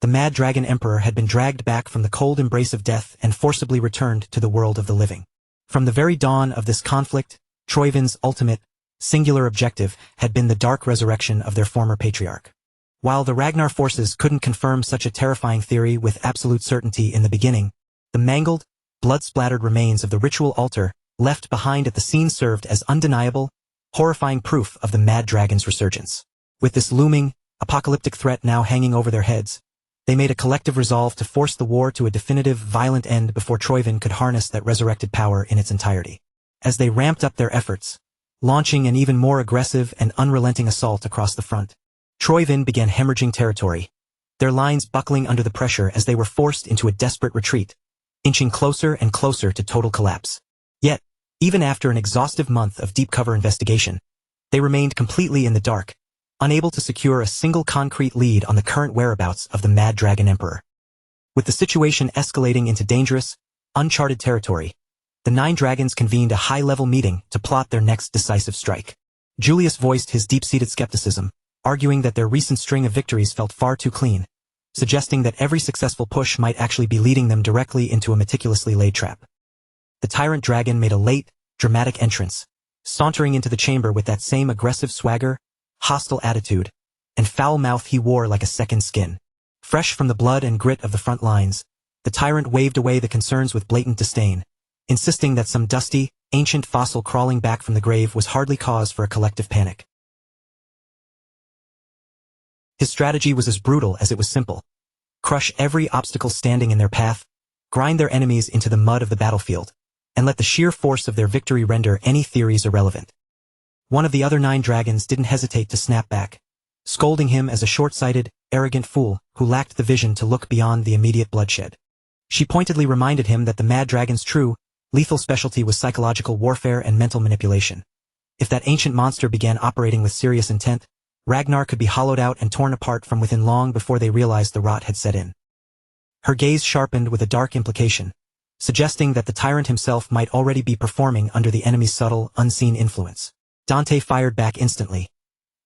The Mad Dragon Emperor had been dragged back from the cold embrace of death and forcibly returned to the world of the living. From the very dawn of this conflict, Troivin's ultimate, singular objective had been the dark resurrection of their former patriarch. While the Ragnar forces couldn't confirm such a terrifying theory with absolute certainty in the beginning, the mangled, blood-splattered remains of the ritual altar left behind at the scene served as undeniable, horrifying proof of the Mad Dragon's resurgence. With this looming, apocalyptic threat now hanging over their heads, they made a collective resolve to force the war to a definitive, violent end before Troivin could harness that resurrected power in its entirety. As they ramped up their efforts, launching an even more aggressive and unrelenting assault across the front, Troivin began hemorrhaging territory, their lines buckling under the pressure as they were forced into a desperate retreat, inching closer and closer to total collapse. Yet, even after an exhaustive month of deep cover investigation, they remained completely in the dark, unable to secure a single concrete lead on the current whereabouts of the Mad Dragon Emperor. With the situation escalating into dangerous, uncharted territory, the 9 dragons convened a high-level meeting to plot their next decisive strike. Julius voiced his deep-seated skepticism, arguing that their recent string of victories felt far too clean, suggesting that every successful push might actually be leading them directly into a meticulously laid trap. The tyrant dragon made a late, dramatic entrance, sauntering into the chamber with that same aggressive swagger, hostile attitude, and foul mouth he wore like a second skin. Fresh from the blood and grit of the front lines, the tyrant waved away the concerns with blatant disdain, insisting that some dusty, ancient fossil crawling back from the grave was hardly cause for a collective panic. His strategy was as brutal as it was simple. Crush every obstacle standing in their path, grind their enemies into the mud of the battlefield, and let the sheer force of their victory render any theories irrelevant. One of the other 9 dragons didn't hesitate to snap back, scolding him as a short-sighted, arrogant fool who lacked the vision to look beyond the immediate bloodshed. She pointedly reminded him that the Mad Dragon's true, lethal specialty was psychological warfare and mental manipulation. If that ancient monster began operating with serious intent, Ragnar could be hollowed out and torn apart from within long before they realized the rot had set in. Her gaze sharpened with a dark implication, suggesting that the tyrant himself might already be performing under the enemy's subtle, unseen influence. Dante fired back instantly,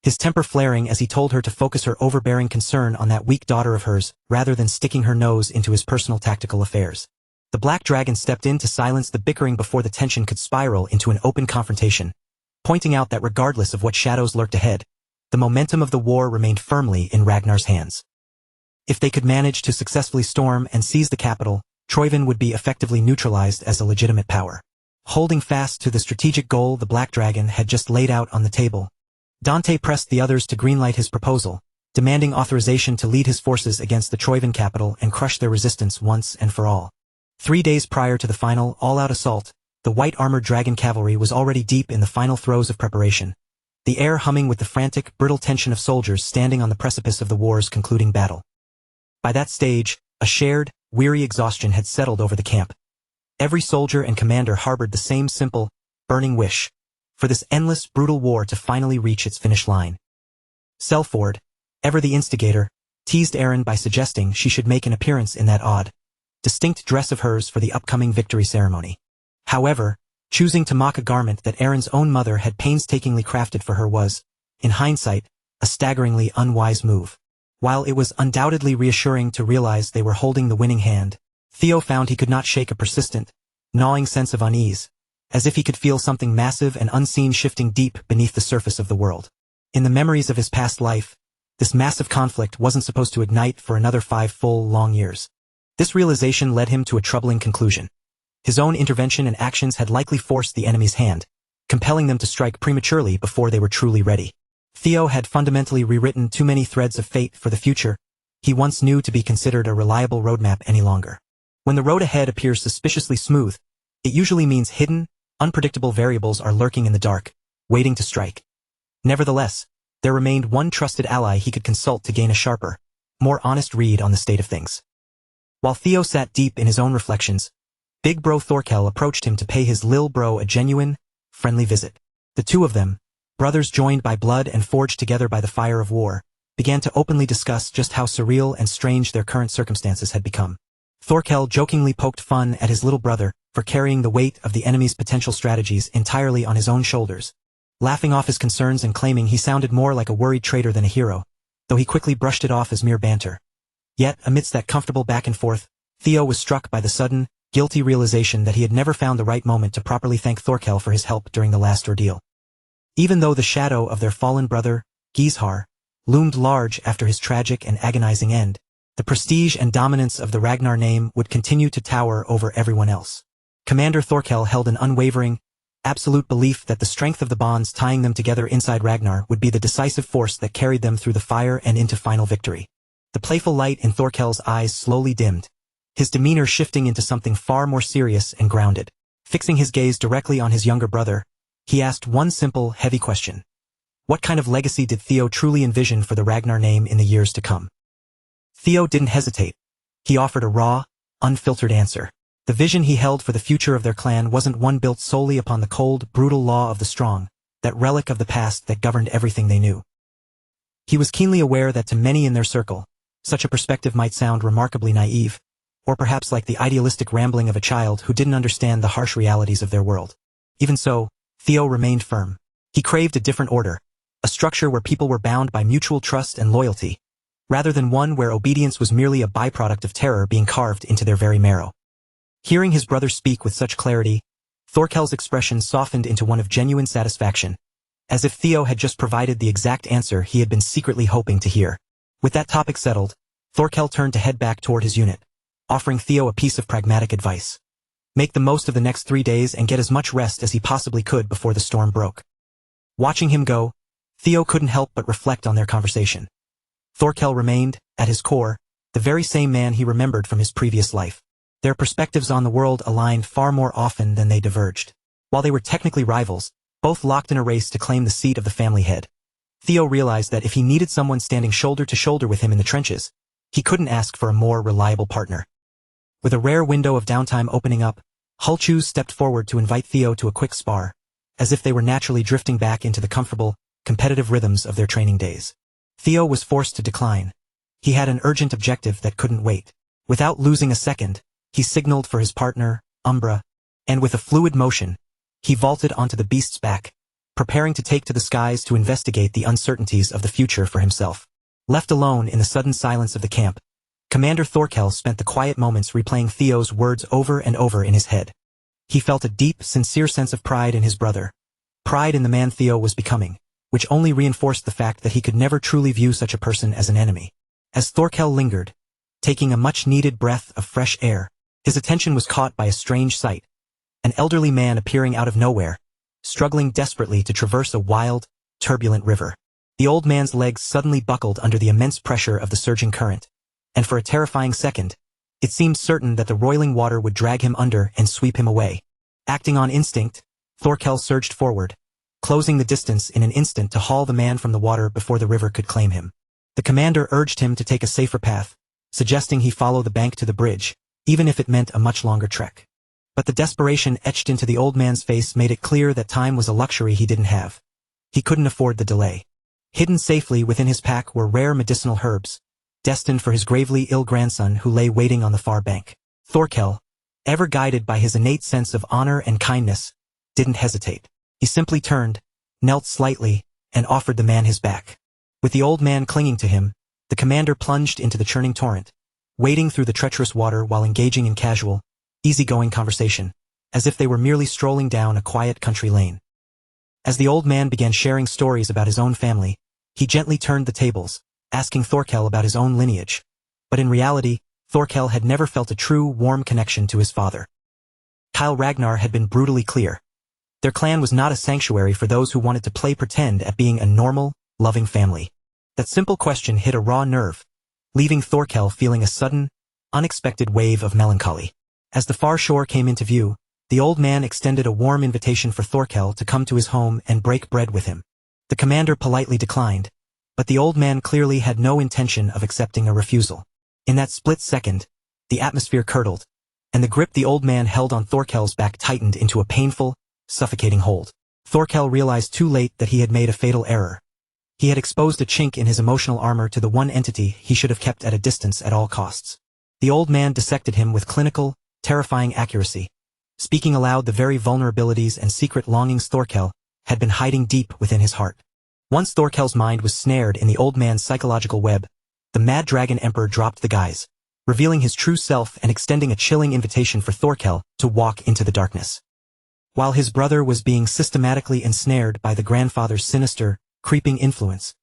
his temper flaring as he told her to focus her overbearing concern on that weak daughter of hers rather than sticking her nose into his personal tactical affairs. The Black Dragon stepped in to silence the bickering before the tension could spiral into an open confrontation, pointing out that regardless of what shadows lurked ahead, the momentum of the war remained firmly in Ragnar's hands. If they could manage to successfully storm and seize the capital, Troivin would be effectively neutralized as a legitimate power. Holding fast to the strategic goal the Black Dragon had just laid out on the table, Dante pressed the others to greenlight his proposal, demanding authorization to lead his forces against the Troivin capital and crush their resistance once and for all. 3 days prior to the final, all-out assault, the white-armored dragon cavalry was already deep in the final throes of preparation, the air humming with the frantic, brittle tension of soldiers standing on the precipice of the war's concluding battle. By that stage, a shared, weary exhaustion had settled over the camp. Every soldier and commander harbored the same simple, burning wish, for this endless, brutal war to finally reach its finish line. Selford, ever the instigator, teased Erin by suggesting she should make an appearance in that odd, distinct dress of hers for the upcoming victory ceremony. However, choosing to mock a garment that Erin's own mother had painstakingly crafted for her was, in hindsight, a staggeringly unwise move. While it was undoubtedly reassuring to realize they were holding the winning hand, Theo found he could not shake a persistent, gnawing sense of unease, as if he could feel something massive and unseen shifting deep beneath the surface of the world. In the memories of his past life, this massive conflict wasn't supposed to ignite for another 5 full, long years. This realization led him to a troubling conclusion. His own intervention and actions had likely forced the enemy's hand, compelling them to strike prematurely before they were truly ready. Theo had fundamentally rewritten too many threads of fate for the future he once knew to be considered a reliable roadmap any longer. When the road ahead appears suspiciously smooth, it usually means hidden, unpredictable variables are lurking in the dark, waiting to strike. Nevertheless, there remained one trusted ally he could consult to gain a sharper, more honest read on the state of things. While Theo sat deep in his own reflections, Big bro Thorkel approached him to pay his lil bro a genuine, friendly visit. The two of them, brothers joined by blood and forged together by the fire of war, began to openly discuss just how surreal and strange their current circumstances had become. Thorkel jokingly poked fun at his little brother for carrying the weight of the enemy's potential strategies entirely on his own shoulders, laughing off his concerns and claiming he sounded more like a worried traitor than a hero, though he quickly brushed it off as mere banter. Yet, amidst that comfortable back and forth, Theo was struck by the sudden, guilty realization that he had never found the right moment to properly thank Thorkel for his help during the last ordeal. Even though the shadow of their fallen brother, Gishar, loomed large after his tragic and agonizing end, the prestige and dominance of the Ragnar name would continue to tower over everyone else. Commander Thorkel held an unwavering, absolute belief that the strength of the bonds tying them together inside Ragnar would be the decisive force that carried them through the fire and into final victory. The playful light in Thorkel's eyes slowly dimmed, his demeanor shifting into something far more serious and grounded. Fixing his gaze directly on his younger brother, he asked one simple, heavy question. What kind of legacy did Theo truly envision for the Ragnar name in the years to come? Theo didn't hesitate. He offered a raw, unfiltered answer. The vision he held for the future of their clan wasn't one built solely upon the cold, brutal law of the strong, that relic of the past that governed everything they knew. He was keenly aware that to many in their circle, such a perspective might sound remarkably naive, or perhaps like the idealistic rambling of a child who didn't understand the harsh realities of their world. Even so, Theo remained firm. He craved a different order, a structure where people were bound by mutual trust and loyalty, rather than one where obedience was merely a byproduct of terror being carved into their very marrow. Hearing his brother speak with such clarity, Thorkel's expression softened into one of genuine satisfaction, as if Theo had just provided the exact answer he had been secretly hoping to hear. With that topic settled, Thorkel turned to head back toward his unit, offering Theo a piece of pragmatic advice. Make the most of the next 3 days and get as much rest as he possibly could before the storm broke. Watching him go, Theo couldn't help but reflect on their conversation. Thorkel remained, at his core, the very same man he remembered from his previous life. Their perspectives on the world aligned far more often than they diverged. While they were technically rivals, both locked in a race to claim the seat of the family head, Theo realized that if he needed someone standing shoulder to shoulder with him in the trenches, he couldn't ask for a more reliable partner. With a rare window of downtime opening up, Hulchus stepped forward to invite Theo to a quick spar, as if they were naturally drifting back into the comfortable, competitive rhythms of their training days. Theo was forced to decline. He had an urgent objective that couldn't wait. Without losing a second, he signaled for his partner, Umbra, and with a fluid motion, he vaulted onto the beast's back, preparing to take to the skies to investigate the uncertainties of the future for himself. Left alone in the sudden silence of the camp, Commander Thorkel spent the quiet moments replaying Theo's words over and over in his head. He felt a deep, sincere sense of pride in his brother, pride in the man Theo was becoming, which only reinforced the fact that he could never truly view such a person as an enemy. As Thorkel lingered, taking a much-needed breath of fresh air, his attention was caught by a strange sight, an elderly man appearing out of nowhere, struggling desperately to traverse a wild, turbulent river. The old man's legs suddenly buckled under the immense pressure of the surging current, and for a terrifying second, it seemed certain that the roiling water would drag him under and sweep him away. Acting on instinct, Thorkel surged forward, closing the distance in an instant to haul the man from the water before the river could claim him. The commander urged him to take a safer path, suggesting he follow the bank to the bridge, even if it meant a much longer trek. But the desperation etched into the old man's face made it clear that time was a luxury he didn't have. He couldn't afford the delay. Hidden safely within his pack were rare medicinal herbs, destined for his gravely ill grandson who lay waiting on the far bank. Thorkel, ever guided by his innate sense of honor and kindness, didn't hesitate. He simply turned, knelt slightly, and offered the man his back. With the old man clinging to him, the commander plunged into the churning torrent, wading through the treacherous water while engaging in casual, easygoing conversation, as if they were merely strolling down a quiet country lane. As the old man began sharing stories about his own family, he gently turned the tables, asking Thorkel about his own lineage. But in reality, Thorkel had never felt a true, warm connection to his father. Kyle Ragnar had been brutally clear. Their clan was not a sanctuary for those who wanted to play pretend at being a normal, loving family. That simple question hit a raw nerve, leaving Thorkel feeling a sudden, unexpected wave of melancholy. As the far shore came into view, the old man extended a warm invitation for Thorkel to come to his home and break bread with him. The commander politely declined, but the old man clearly had no intention of accepting a refusal. In that split second, the atmosphere curdled, and the grip the old man held on Thorkel's back tightened into a painful, suffocating hold. Thorkel realized too late that he had made a fatal error. He had exposed a chink in his emotional armor to the one entity he should have kept at a distance at all costs. The old man dissected him with clinical, terrifying accuracy, speaking aloud the very vulnerabilities and secret longings Thorkel had been hiding deep within his heart. Once Thorkel's mind was snared in the old man's psychological web, the Mad Dragon Emperor dropped the guise, revealing his true self and extending a chilling invitation for Thorkel to walk into the darkness. While his brother was being systematically ensnared by the grandfather's sinister, creeping influence,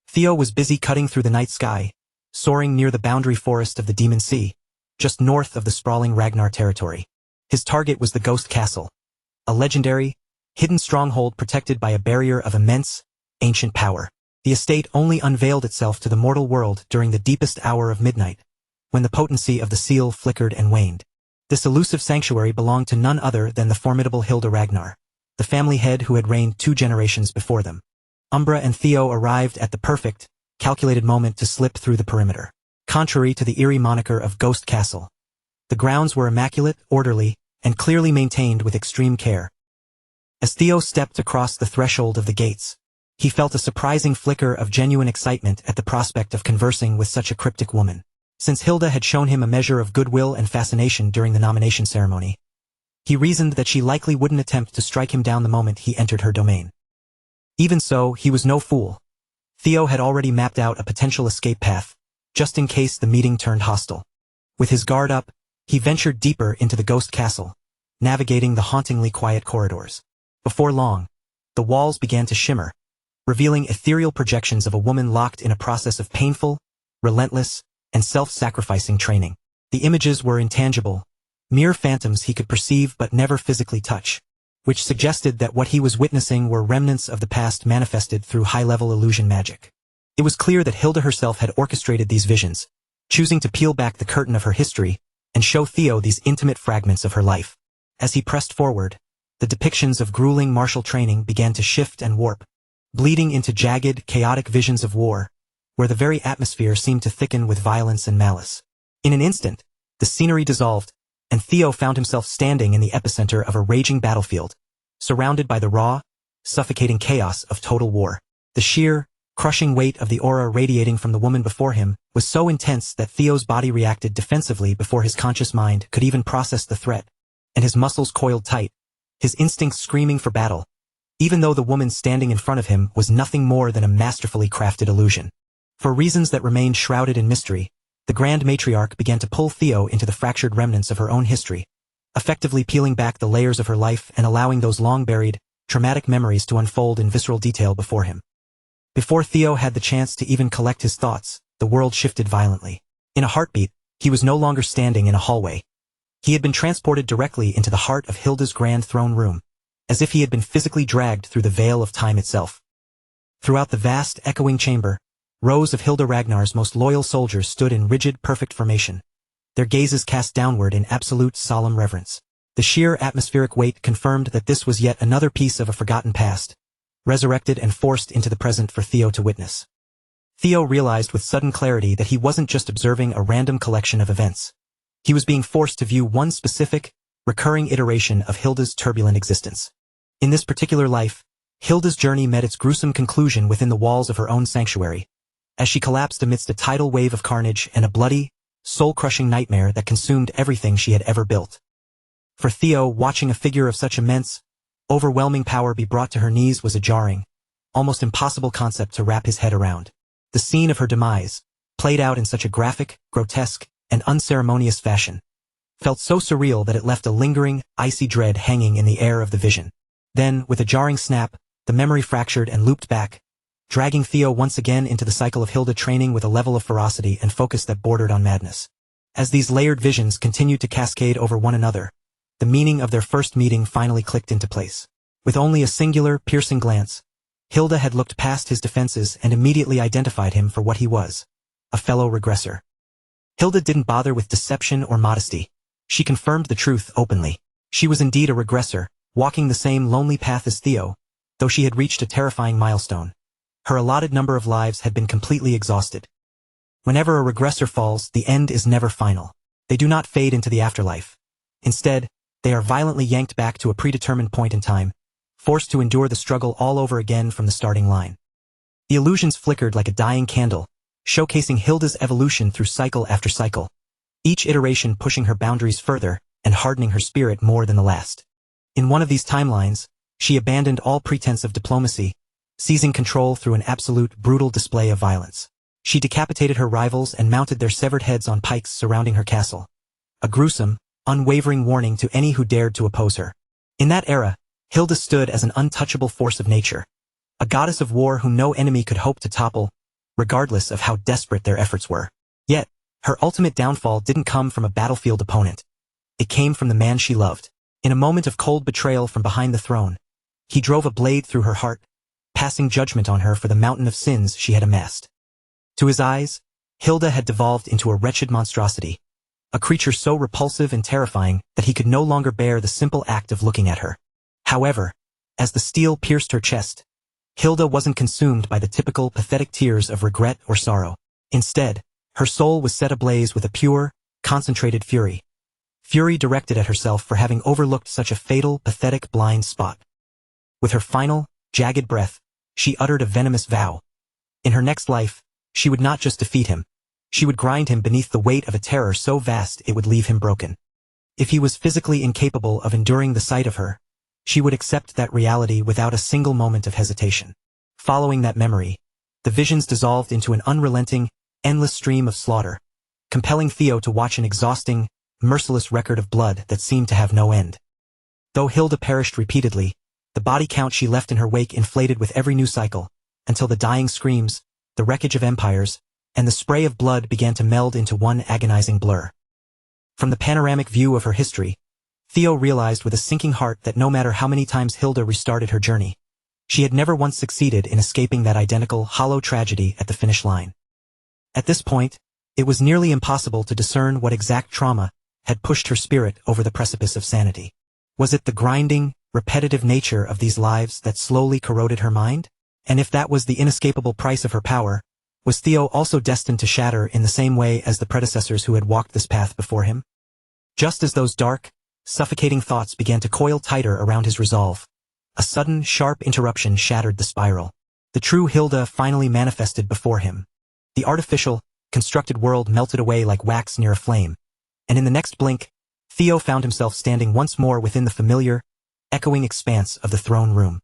Theo was busy cutting through the night sky, soaring near the boundary forest of the Demon Sea, just north of the sprawling Ragnar territory. His target was the Ghost Castle, a legendary, hidden stronghold protected by a barrier of immense, ancient power. The estate only unveiled itself to the mortal world during the deepest hour of midnight, when the potency of the seal flickered and waned. This elusive sanctuary belonged to none other than the formidable Hilda Ragnar, the family head who had reigned 2 generations before them. Umbra and Theo arrived at the perfect, calculated moment to slip through the perimeter. Contrary to the eerie moniker of Ghost Castle, the grounds were immaculate, orderly, and clearly maintained with extreme care. As Theo stepped across the threshold of the gates, he felt a surprising flicker of genuine excitement at the prospect of conversing with such a cryptic woman. Since Hilda had shown him a measure of goodwill and fascination during the nomination ceremony, he reasoned that she likely wouldn't attempt to strike him down the moment he entered her domain. Even so, he was no fool. Theo had already mapped out a potential escape path, just in case the meeting turned hostile. With his guard up, he ventured deeper into the Ghost Castle, navigating the hauntingly quiet corridors. Before long, the walls began to shimmer, revealing ethereal projections of a woman locked in a process of painful, relentless, and self-sacrificing training. The images were intangible, mere phantoms he could perceive but never physically touch, which suggested that what he was witnessing were remnants of the past manifested through high-level illusion magic. It was clear that Hilda herself had orchestrated these visions, choosing to peel back the curtain of her history and show Theo these intimate fragments of her life. As he pressed forward, the depictions of grueling martial training began to shift and warp, bleeding into jagged, chaotic visions of war, where the very atmosphere seemed to thicken with violence and malice. In an instant, the scenery dissolved, and Theo found himself standing in the epicenter of a raging battlefield, surrounded by the raw, suffocating chaos of total war. The sheer, crushing weight of the aura radiating from the woman before him was so intense that Theo's body reacted defensively before his conscious mind could even process the threat, and his muscles coiled tight, his instincts screaming for battle, even though the woman standing in front of him was nothing more than a masterfully crafted illusion. For reasons that remained shrouded in mystery, the Grand Matriarch began to pull Theo into the fractured remnants of her own history, effectively peeling back the layers of her life and allowing those long-buried, traumatic memories to unfold in visceral detail before him. Before Theo had the chance to even collect his thoughts, the world shifted violently. In a heartbeat, he was no longer standing in a hallway. He had been transported directly into the heart of Hilda's grand throne room, as if he had been physically dragged through the veil of time itself. Throughout the vast, echoing chamber, rows of Hilda Ragnar's most loyal soldiers stood in rigid, perfect formation, their gazes cast downward in absolute, solemn reverence. The sheer atmospheric weight confirmed that this was yet another piece of a forgotten past, resurrected and forced into the present for Theo to witness. Theo realized with sudden clarity that he wasn't just observing a random collection of events. He was being forced to view one specific, recurring iteration of Hilda's turbulent existence. In this particular life, Hilda's journey met its gruesome conclusion within the walls of her own sanctuary, as she collapsed amidst a tidal wave of carnage and a bloody, soul-crushing nightmare that consumed everything she had ever built. For Theo, watching a figure of such immense, overwhelming power be brought to her knees was a jarring, almost impossible concept to wrap his head around. The scene of her demise, played out in such a graphic, grotesque, and unceremonious fashion, felt so surreal that it left a lingering, icy dread hanging in the air of the vision. Then, with a jarring snap, the memory fractured and looped back, dragging Theo once again into the cycle of Hilda training with a level of ferocity and focus that bordered on madness. As these layered visions continued to cascade over one another, the meaning of their first meeting finally clicked into place. With only a singular, piercing glance, Hilda had looked past his defenses and immediately identified him for what he was, a fellow regressor. Hilda didn't bother with deception or modesty. She confirmed the truth openly. She was indeed a regressor, walking the same lonely path as Theo, though she had reached a terrifying milestone. Her allotted number of lives had been completely exhausted. Whenever a regressor falls, the end is never final. They do not fade into the afterlife. Instead, they are violently yanked back to a predetermined point in time, forced to endure the struggle all over again from the starting line. The illusions flickered like a dying candle, showcasing Hilda's evolution through cycle after cycle, each iteration pushing her boundaries further and hardening her spirit more than the last. In one of these timelines, she abandoned all pretense of diplomacy, seizing control through an absolute, brutal display of violence. She decapitated her rivals and mounted their severed heads on pikes surrounding her castle, a gruesome, unwavering warning to any who dared to oppose her. In that era, Hilda stood as an untouchable force of nature, a goddess of war whom no enemy could hope to topple, regardless of how desperate their efforts were. Yet, her ultimate downfall didn't come from a battlefield opponent. It came from the man she loved. In a moment of cold betrayal from behind the throne, he drove a blade through her heart, passing judgment on her for the mountain of sins she had amassed. To his eyes, Hilda had devolved into a wretched monstrosity, a creature so repulsive and terrifying that he could no longer bear the simple act of looking at her. However, as the steel pierced her chest, Hilda wasn't consumed by the typical pathetic tears of regret or sorrow. Instead, her soul was set ablaze with a pure, concentrated fury. Fury directed at herself for having overlooked such a fatal, pathetic blind spot. With her final, jagged breath, she uttered a venomous vow. In her next life, she would not just defeat him, she would grind him beneath the weight of a terror so vast it would leave him broken. If he was physically incapable of enduring the sight of her, she would accept that reality without a single moment of hesitation. Following that memory, the visions dissolved into an unrelenting, endless stream of slaughter, compelling Theo to watch an exhausting, merciless record of blood that seemed to have no end. Though Hilda perished repeatedly, the body count she left in her wake inflated with every new cycle, until the dying screams, the wreckage of empires, and the spray of blood began to meld into one agonizing blur. From the panoramic view of her history, Theo realized with a sinking heart that no matter how many times Hilda restarted her journey, she had never once succeeded in escaping that identical, hollow tragedy at the finish line. At this point, it was nearly impossible to discern what exact trauma had pushed her spirit over the precipice of sanity. Was it the grinding, repetitive nature of these lives that slowly corroded her mind? And if that was the inescapable price of her power, was Theo also destined to shatter in the same way as the predecessors who had walked this path before him? Just as those dark, suffocating thoughts began to coil tighter around his resolve, a sudden, sharp interruption shattered the spiral. The true Hilda finally manifested before him. The artificial, constructed world melted away like wax near a flame, and in the next blink, Theo found himself standing once more within the familiar, echoing expanse of the throne room.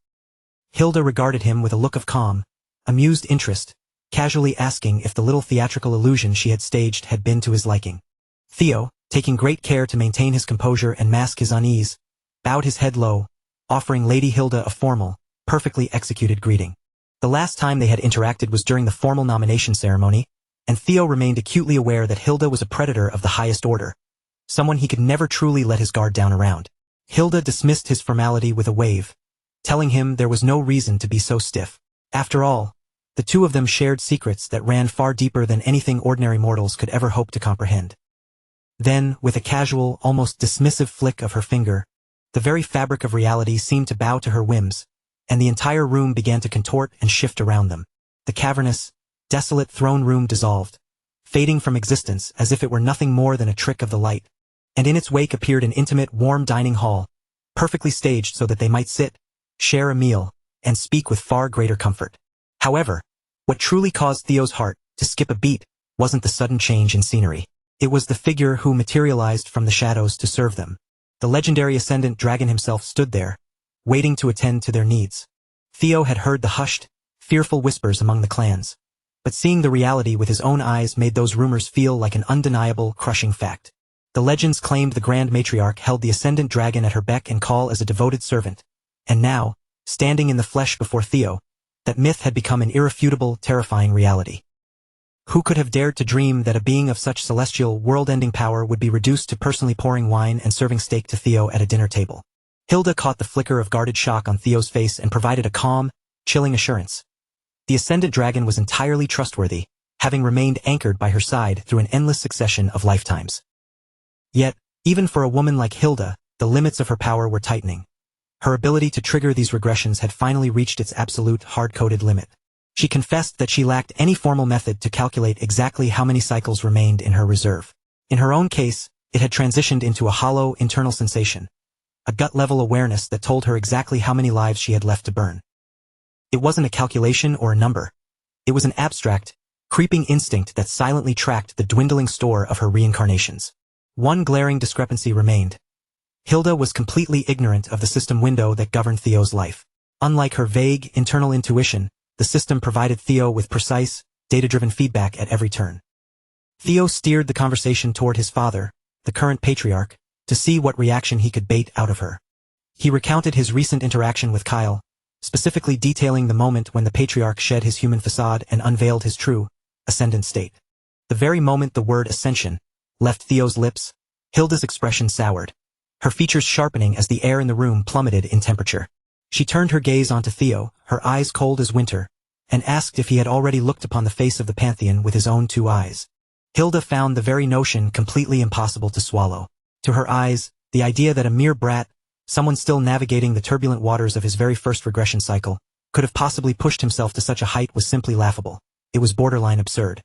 Hilda regarded him with a look of calm, amused interest, casually asking if the little theatrical illusion she had staged had been to his liking. Theo, taking great care to maintain his composure and mask his unease, bowed his head low, offering Lady Hilda a formal, perfectly executed greeting. The last time they had interacted was during the formal nomination ceremony, and Theo remained acutely aware that Hilda was a predator of the highest order, someone he could never truly let his guard down around. Hilda dismissed his formality with a wave, telling him there was no reason to be so stiff. After all, the two of them shared secrets that ran far deeper than anything ordinary mortals could ever hope to comprehend. Then, with a casual, almost dismissive flick of her finger, the very fabric of reality seemed to bow to her whims, and the entire room began to contort and shift around them. The cavernous, desolate throne room dissolved, fading from existence as if it were nothing more than a trick of the light, and in its wake appeared an intimate, warm dining hall, perfectly staged so that they might sit, share a meal, and speak with far greater comfort. However, what truly caused Theo's heart to skip a beat wasn't the sudden change in scenery. It was the figure who materialized from the shadows to serve them. The legendary Ascendant Dragon himself stood there, waiting to attend to their needs. Theo had heard the hushed, fearful whispers among the clans, but seeing the reality with his own eyes made those rumors feel like an undeniable, crushing fact. The legends claimed the Grand Matriarch held the Ascendant Dragon at her beck and call as a devoted servant, and now, standing in the flesh before Theo, that myth had become an irrefutable, terrifying reality. Who could have dared to dream that a being of such celestial, world-ending power would be reduced to personally pouring wine and serving steak to Theo at a dinner table? Hilda caught the flicker of guarded shock on Theo's face and provided a calm, chilling assurance. The Ascendant Dragon was entirely trustworthy, having remained anchored by her side through an endless succession of lifetimes. Yet, even for a woman like Hilda, the limits of her power were tightening. Her ability to trigger these regressions had finally reached its absolute, hard-coded limit. She confessed that she lacked any formal method to calculate exactly how many cycles remained in her reserve. In her own case, It had transitioned into a hollow, internal sensation, a gut-level awareness that told her exactly how many lives she had left to burn. It wasn't a calculation or a number. It was an abstract, creeping instinct that silently tracked the dwindling store of her reincarnations. One glaring discrepancy remained. Hilda was completely ignorant of the system window that governed Theo's life. Unlike her vague, internal intuition, the system provided Theo with precise, data-driven feedback at every turn. Theo steered the conversation toward his father, the current patriarch, to see what reaction he could bait out of her. He recounted his recent interaction with Kyle, specifically detailing the moment when the patriarch shed his human facade and unveiled his true, ascendant state. The very moment the word ascension left Theo's lips, Hilda's expression soured, her features sharpening as the air in the room plummeted in temperature. She turned her gaze onto Theo, her eyes cold as winter, and asked if he had already looked upon the face of the Pantheon with his own 2 eyes. Hilda found the very notion completely impossible to swallow. To her eyes, the idea that a mere brat, someone still navigating the turbulent waters of his very first regression cycle, could have possibly pushed himself to such a height was simply laughable. It was borderline absurd.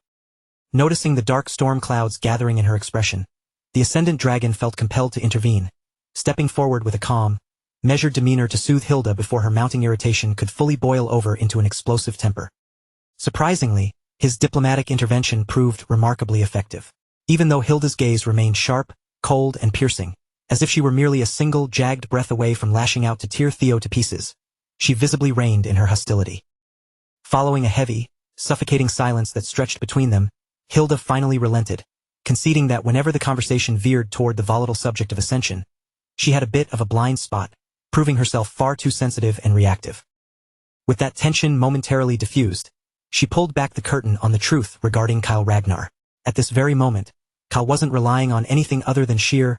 Noticing the dark storm clouds gathering in her expression, the ascendant dragon felt compelled to intervene, stepping forward with a calm, measured demeanor to soothe Hilda before her mounting irritation could fully boil over into an explosive temper. Surprisingly, his diplomatic intervention proved remarkably effective. Even though Hilda's gaze remained sharp, cold, and piercing, as if she were merely a single, jagged breath away from lashing out to tear Theo to pieces, she visibly reined in her hostility. Following a heavy, suffocating silence that stretched between them, Hilda finally relented, conceding that whenever the conversation veered toward the volatile subject of ascension, she had a bit of a blind spot, proving herself far too sensitive and reactive. With that tension momentarily diffused, she pulled back the curtain on the truth regarding Kyle Ragnar. At this very moment, Kyle wasn't relying on anything other than sheer,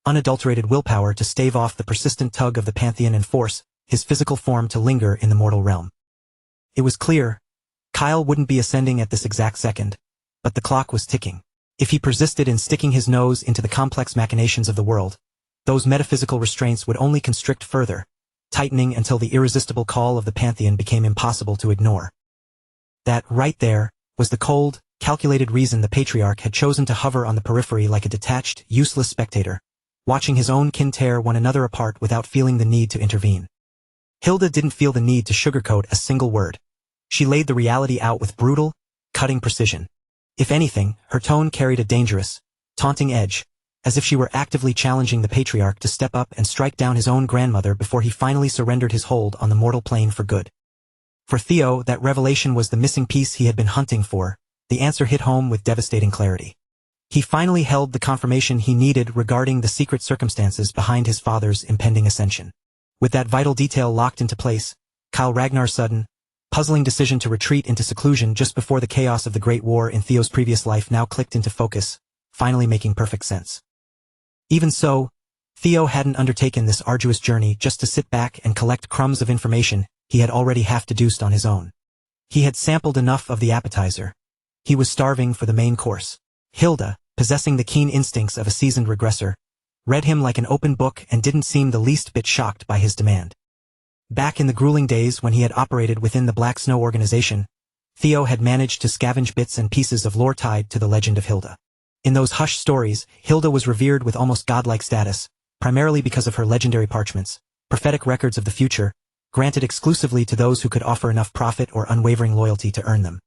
unadulterated willpower to stave off the persistent tug of the Pantheon and force his physical form to linger in the mortal realm. It was clear, Kyle wouldn't be ascending at this exact second, but the clock was ticking. If he persisted in sticking his nose into the complex machinations of the world, those metaphysical restraints would only constrict further, tightening until the irresistible call of the Pantheon became impossible to ignore. That, right there, was the cold, calculated reason the patriarch had chosen to hover on the periphery like a detached, useless spectator, watching his own kin tear one another apart without feeling the need to intervene. Hilda didn't feel the need to sugarcoat a single word. She laid the reality out with brutal, cutting precision. If anything, her tone carried a dangerous, taunting edge, as if she were actively challenging the patriarch to step up and strike down his own grandmother before he finally surrendered his hold on the mortal plane for good. For Theo, that revelation was the missing piece he had been hunting for. The answer hit home with devastating clarity. He finally held the confirmation he needed regarding the secret circumstances behind his father's impending ascension. With that vital detail locked into place, Kyle Ragnar's sudden, puzzling decision to retreat into seclusion just before the chaos of the Great War in Theo's previous life now clicked into focus, finally making perfect sense. Even so, Theo hadn't undertaken this arduous journey just to sit back and collect crumbs of information he had already half-deduced on his own. He had sampled enough of the appetizer. He was starving for the main course. Hilda, possessing the keen instincts of a seasoned regressor, read him like an open book and didn't seem the least bit shocked by his demand. Back in the grueling days when he had operated within the Black Snow organization, Theo had managed to scavenge bits and pieces of lore tied to the legend of Hilda. In those hushed stories, Hilda was revered with almost godlike status, primarily because of her legendary parchments, prophetic records of the future, granted exclusively to those who could offer enough profit or unwavering loyalty to earn them.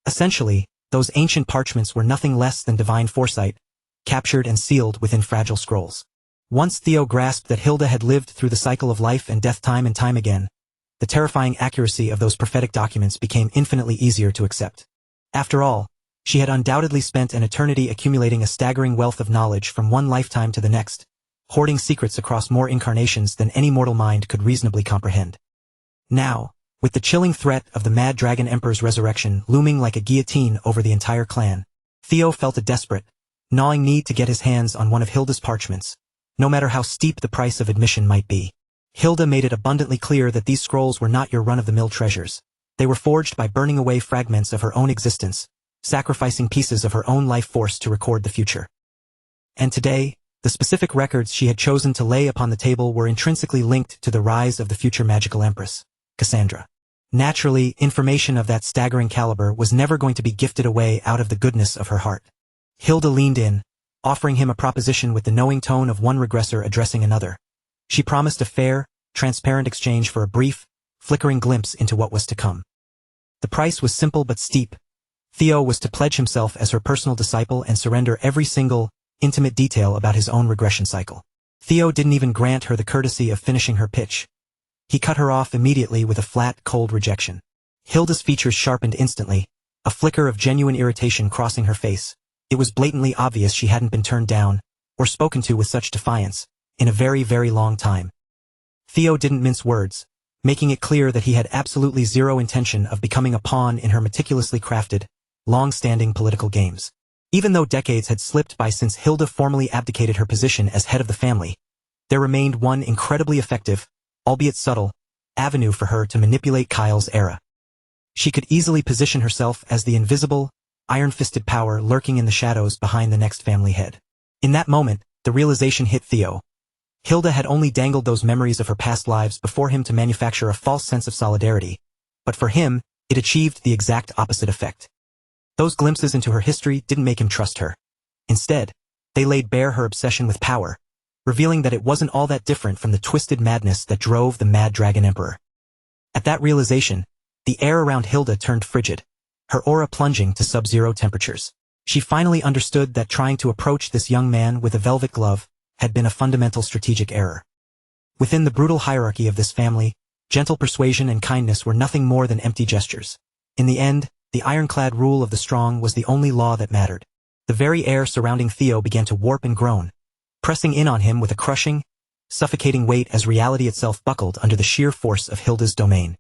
Essentially, those ancient parchments were nothing less than divine foresight, captured and sealed within fragile scrolls. Once Theo grasped that Hilda had lived through the cycle of life and death time and time again, the terrifying accuracy of those prophetic documents became infinitely easier to accept. After all, she had undoubtedly spent an eternity accumulating a staggering wealth of knowledge from one lifetime to the next, hoarding secrets across more incarnations than any mortal mind could reasonably comprehend. Now, with the chilling threat of the Mad Dragon Emperor's resurrection looming like a guillotine over the entire clan, Theo felt a desperate, gnawing need to get his hands on one of Hilda's parchments, no matter how steep the price of admission might be. Hilda made it abundantly clear that these scrolls were not your run-of-the-mill treasures. They were forged by burning away fragments of her own existence, sacrificing pieces of her own life force to record the future. And today, the specific records she had chosen to lay upon the table were intrinsically linked to the rise of the future magical empress, Cassandra. Naturally, information of that staggering caliber was never going to be gifted away out of the goodness of her heart. Hilda leaned in, offering him a proposition with the knowing tone of one regressor addressing another. She promised a fair, transparent exchange for a brief, flickering glimpse into what was to come. The price was simple but steep. Theo was to pledge himself as her personal disciple and surrender every single, intimate detail about his own regression cycle. Theo didn't even grant her the courtesy of finishing her pitch. He cut her off immediately with a flat, cold rejection. Hilda's features sharpened instantly, a flicker of genuine irritation crossing her face. It was blatantly obvious she hadn't been turned down, or spoken to with such defiance, in a very, very long time. Theo didn't mince words, making it clear that he had absolutely zero intention of becoming a pawn in her meticulously crafted, long-standing political games. Even though decades had slipped by since Hilda formally abdicated her position as head of the family, there remained one incredibly effective, albeit subtle, avenue for her to manipulate Kyle's era. She could easily position herself as the invisible, iron-fisted power lurking in the shadows behind the next family head. In that moment, the realization hit Theo. Hilda had only dangled those memories of her past lives before him to manufacture a false sense of solidarity, but for him, it achieved the exact opposite effect. Those glimpses into her history didn't make him trust her. Instead, they laid bare her obsession with power, revealing that it wasn't all that different from the twisted madness that drove the Mad Dragon Emperor. At that realization, the air around Hilda turned frigid, her aura plunging to sub-zero temperatures. She finally understood that trying to approach this young man with a velvet glove had been a fundamental strategic error. Within the brutal hierarchy of this family, gentle persuasion and kindness were nothing more than empty gestures. In the end, the ironclad rule of the strong was the only law that mattered. The very air surrounding Theo began to warp and groan, pressing in on him with a crushing, suffocating weight as reality itself buckled under the sheer force of Hilda's domain.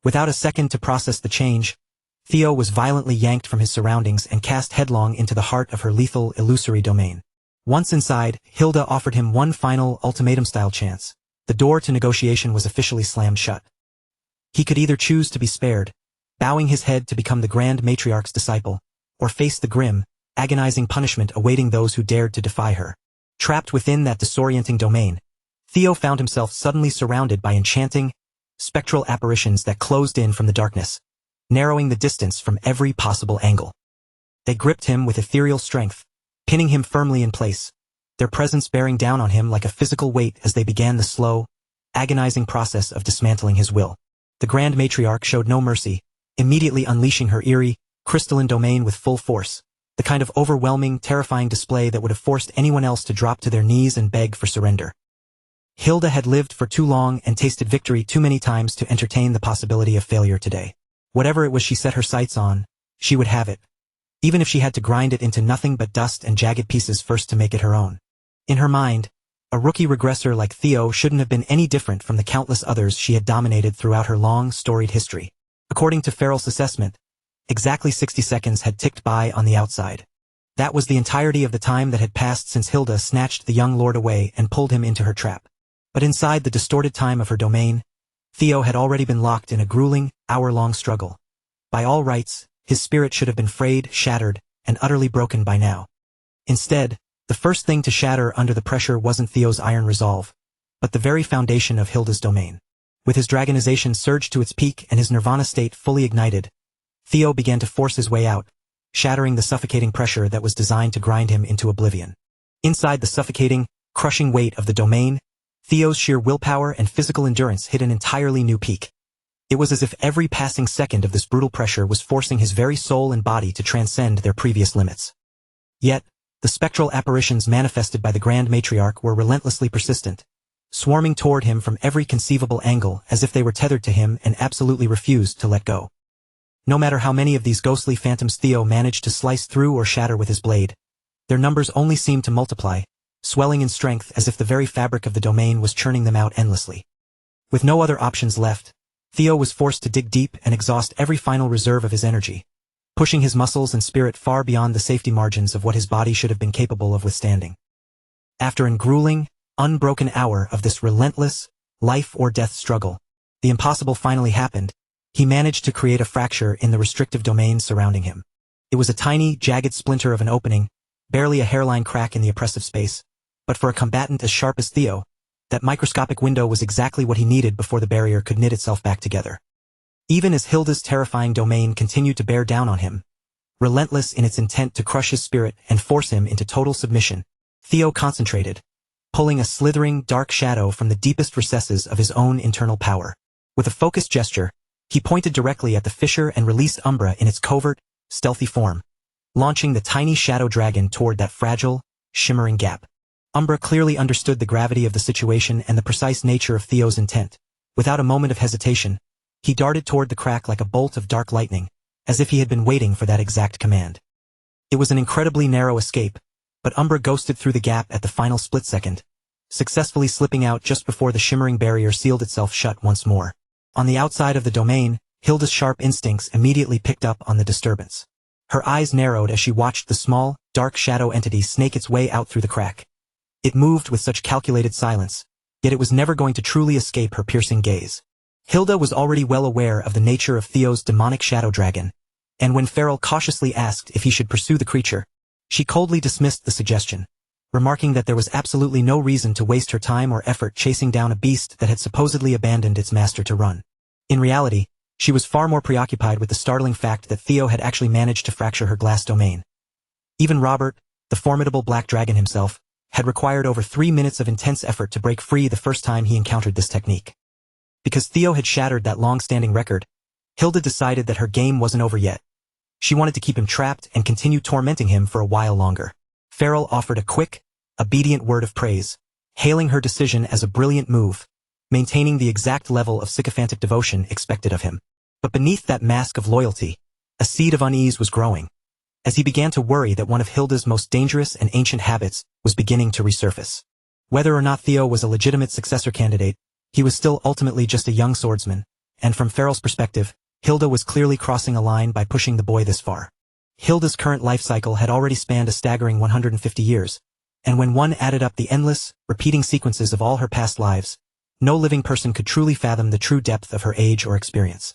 Without a second to process the change, Theo was violently yanked from his surroundings and cast headlong into the heart of her lethal, illusory domain. Once inside, Hilda offered him one final, ultimatum-style chance. The door to negotiation was officially slammed shut. He could either choose to be spared, bowing his head to become the Grand Matriarch's disciple, or face the grim, agonizing punishment awaiting those who dared to defy her. Trapped within that disorienting domain, Theo found himself suddenly surrounded by enchanting, spectral apparitions that closed in from the darkness, narrowing the distance from every possible angle. They gripped him with ethereal strength, pinning him firmly in place, their presence bearing down on him like a physical weight as they began the slow, agonizing process of dismantling his will. The Grand Matriarch showed no mercy, immediately unleashing her eerie, crystalline domain with full force, the kind of overwhelming, terrifying display that would have forced anyone else to drop to their knees and beg for surrender. Hilda had lived for too long and tasted victory too many times to entertain the possibility of failure today. Whatever it was she set her sights on, she would have it, even if she had to grind it into nothing but dust and jagged pieces first to make it her own. In her mind, a rookie regressor like Theo shouldn't have been any different from the countless others she had dominated throughout her long, storied history. According to Farrell's assessment, exactly 60 seconds had ticked by on the outside. That was the entirety of the time that had passed since Hilda snatched the young lord away and pulled him into her trap. But inside the distorted time of her domain, Theo had already been locked in a grueling, hour-long struggle. By all rights, his spirit should have been frayed, shattered, and utterly broken by now. Instead, the first thing to shatter under the pressure wasn't Theo's iron resolve, but the very foundation of Hilda's domain. With his dragonization surged to its peak and his nirvana state fully ignited, Theo began to force his way out, shattering the suffocating pressure that was designed to grind him into oblivion. Inside the suffocating, crushing weight of the domain, Theo's sheer willpower and physical endurance hit an entirely new peak. It was as if every passing second of this brutal pressure was forcing his very soul and body to transcend their previous limits. Yet, the spectral apparitions manifested by the Grand Matriarch were relentlessly persistent, swarming toward him from every conceivable angle as if they were tethered to him and absolutely refused to let go. No matter how many of these ghostly phantoms Theo managed to slice through or shatter with his blade, their numbers only seemed to multiply, swelling in strength as if the very fabric of the domain was churning them out endlessly. With no other options left, Theo was forced to dig deep and exhaust every final reserve of his energy, pushing his muscles and spirit far beyond the safety margins of what his body should have been capable of withstanding. After an grueling, unbroken hour of this relentless, life-or-death struggle, the impossible finally happened. He managed to create a fracture in the restrictive domain surrounding him. It was a tiny, jagged splinter of an opening, barely a hairline crack in the oppressive space, but for a combatant as sharp as Theo, that microscopic window was exactly what he needed before the barrier could knit itself back together. Even as Hilda's terrifying domain continued to bear down on him, relentless in its intent to crush his spirit and force him into total submission. Theo concentrated, pulling a slithering, dark shadow from the deepest recesses of his own internal power. With a focused gesture, he pointed directly at the fissure and released Umbra in its covert, stealthy form, launching the tiny shadow dragon toward that fragile, shimmering gap. Umbra clearly understood the gravity of the situation and the precise nature of Theo's intent. Without a moment of hesitation, he darted toward the crack like a bolt of dark lightning, as if he had been waiting for that exact command. It was an incredibly narrow escape, but Umbra ghosted through the gap at the final split second, successfully slipping out just before the shimmering barrier sealed itself shut once more. On the outside of the domain, Hilda's sharp instincts immediately picked up on the disturbance. Her eyes narrowed as she watched the small, dark shadow entity snake its way out through the crack. It moved with such calculated silence, yet it was never going to truly escape her piercing gaze. Hilda was already well aware of the nature of Theo's demonic shadow dragon, and when Farrell cautiously asked if he should pursue the creature, she coldly dismissed the suggestion, remarking that there was absolutely no reason to waste her time or effort chasing down a beast that had supposedly abandoned its master to run. In reality, she was far more preoccupied with the startling fact that Theo had actually managed to fracture her glass domain. Even Robert, the formidable black dragon himself, had required over 3 minutes of intense effort to break free the first time he encountered this technique. Because Theo had shattered that long-standing record, Hilda decided that her game wasn't over yet. She wanted to keep him trapped and continue tormenting him for a while longer. Farrell offered a quick, obedient word of praise, hailing her decision as a brilliant move, maintaining the exact level of sycophantic devotion expected of him. But beneath that mask of loyalty, a seed of unease was growing, as he began to worry that one of Hilda's most dangerous and ancient habits was beginning to resurface. Whether or not Theo was a legitimate successor candidate, he was still ultimately just a young swordsman, and from Farrell's perspective, Hilda was clearly crossing a line by pushing the boy this far. Hilda's current life cycle had already spanned a staggering 150 years, and when one added up the endless, repeating sequences of all her past lives, no living person could truly fathom the true depth of her age or experience.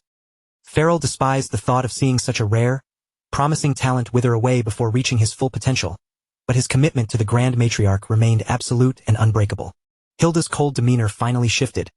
Farrell despised the thought of seeing such a rare, promising talent wither away before reaching his full potential, but his commitment to the Grand Matriarch remained absolute and unbreakable. Hilda's cold demeanor finally shifted,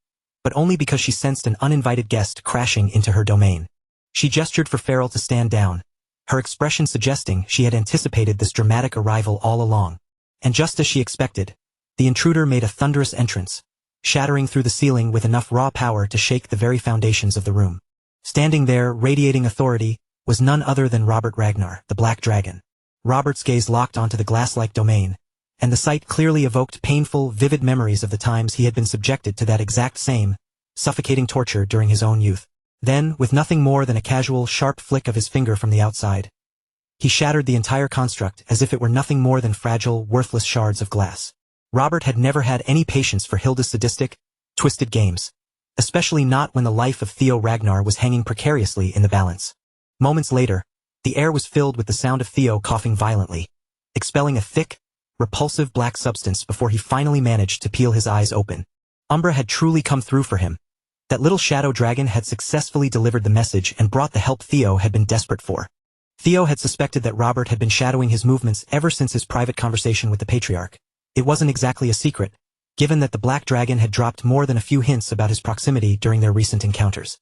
but only because she sensed an uninvited guest crashing into her domain. She gestured for Farrell to stand down, her expression suggesting she had anticipated this dramatic arrival all along. And just as she expected, the intruder made a thunderous entrance, shattering through the ceiling with enough raw power to shake the very foundations of the room. Standing there, radiating authority, was none other than Robert Ragnar, the Black Dragon. Robert's gaze locked onto the glass-like domain, and the sight clearly evoked painful, vivid memories of the times he had been subjected to that exact same, suffocating torture during his own youth. Then, with nothing more than a casual, sharp flick of his finger from the outside, he shattered the entire construct as if it were nothing more than fragile, worthless shards of glass. Robert had never had any patience for Hilda's sadistic, twisted games, especially not when the life of Theo Ragnar was hanging precariously in the balance. Moments later, the air was filled with the sound of Theo coughing violently, expelling a thick, repulsive black substance before he finally managed to peel his eyes open. Umbra had truly come through for him. That little shadow dragon had successfully delivered the message and brought the help Theo had been desperate for. Theo had suspected that Robert had been shadowing his movements ever since his private conversation with the Patriarch. It wasn't exactly a secret, given that the Black Dragon had dropped more than a few hints about his proximity during their recent encounters.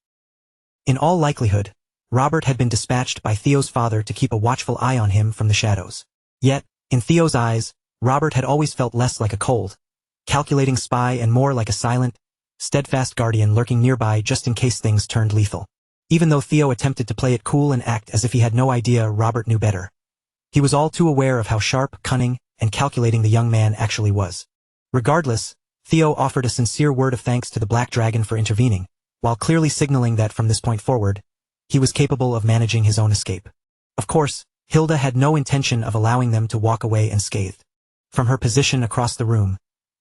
In all likelihood, Robert had been dispatched by Theo's father to keep a watchful eye on him from the shadows. Yet, in Theo's eyes, Robert had always felt less like a cold, calculating spy and more like a silent, steadfast guardian lurking nearby just in case things turned lethal. Even though Theo attempted to play it cool and act as if he had no idea Robert knew better, he was all too aware of how sharp, cunning, and calculating the young man actually was. Regardless, Theo offered a sincere word of thanks to the Black Dragon for intervening, while clearly signaling that from this point forward, he was capable of managing his own escape. Of course, Hilda had no intention of allowing them to walk away unscathed. From her position across the room,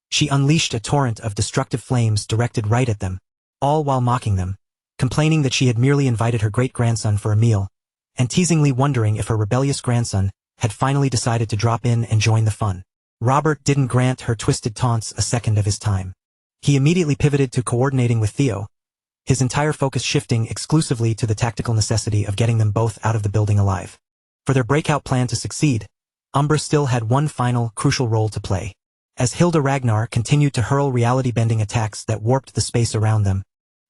she unleashed a torrent of destructive flames directed right at them, all while mocking them, complaining that she had merely invited her great-grandson for a meal, and teasingly wondering if her rebellious grandson had finally decided to drop in and join the fun. Robert didn't grant her twisted taunts a second of his time. He immediately pivoted to coordinating with Theo, his entire focus shifting exclusively to the tactical necessity of getting them both out of the building alive. For their breakout plan to succeed, Umbra still had one final, crucial role to play. As Hilda Ragnar continued to hurl reality-bending attacks that warped the space around them,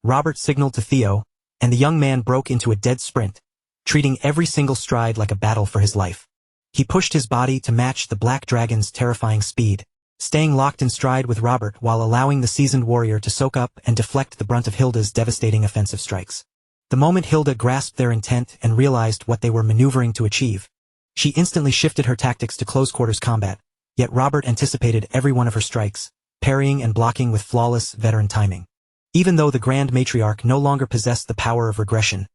Robert signaled to Theo, and the young man broke into a dead sprint, treating every single stride like a battle for his life. He pushed his body to match the black dragon's terrifying speed, staying locked in stride with Robert while allowing the seasoned warrior to soak up and deflect the brunt of Hilda's devastating offensive strikes. The moment Hilda grasped their intent and realized what they were maneuvering to achieve, she instantly shifted her tactics to close-quarters combat, yet Robert anticipated every one of her strikes, parrying and blocking with flawless, veteran timing. Even though the Grand Matriarch no longer possessed the power of regression,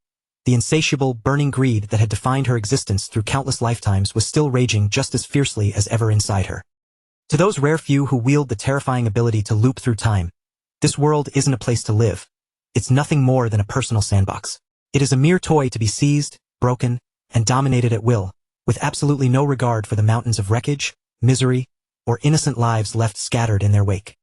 the insatiable, burning greed that had defined her existence through countless lifetimes was still raging just as fiercely as ever inside her. To those rare few who wield the terrifying ability to loop through time, this world isn't a place to live. It's nothing more than a personal sandbox. It is a mere toy to be seized, broken, and dominated at will, with absolutely no regard for the mountains of wreckage, misery, or innocent lives left scattered in their wake.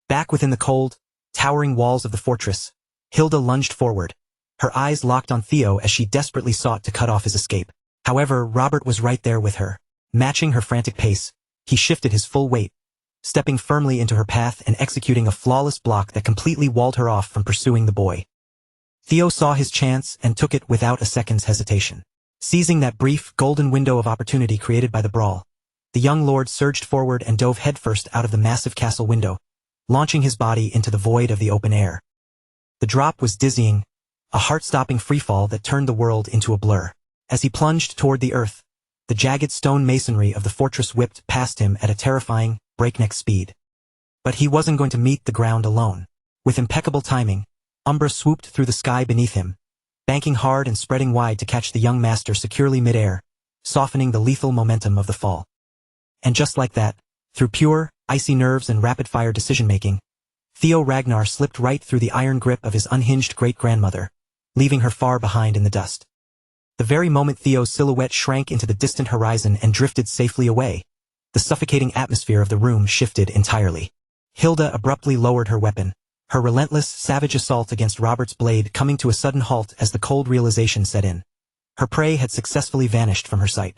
Back within the cold, towering walls of the fortress, Hilda lunged forward, her eyes locked on Theo as she desperately sought to cut off his escape. However, Robert was right there with her. Matching her frantic pace, he shifted his full weight, stepping firmly into her path and executing a flawless block that completely walled her off from pursuing the boy. Theo saw his chance and took it without a second's hesitation. Seizing that brief, golden window of opportunity created by the brawl, the young lord surged forward and dove headfirst out of the massive castle window, launching his body into the void of the open air. The drop was dizzying, a heart-stopping freefall that turned the world into a blur. As he plunged toward the earth, the jagged stone masonry of the fortress whipped past him at a terrifying, breakneck speed. But he wasn't going to meet the ground alone. With impeccable timing, Umbra swooped through the sky beneath him, banking hard and spreading wide to catch the young master securely mid-air, softening the lethal momentum of the fall. And just like that, through pure, icy nerves and rapid-fire decision-making, Theo Ragnar slipped right through the iron grip of his unhinged great-grandmother, leaving her far behind in the dust. The very moment Theo's silhouette shrank into the distant horizon and drifted safely away, the suffocating atmosphere of the room shifted entirely. Hilda abruptly lowered her weapon, her relentless, savage assault against Robert's blade coming to a sudden halt as the cold realization set in. Her prey had successfully vanished from her sight.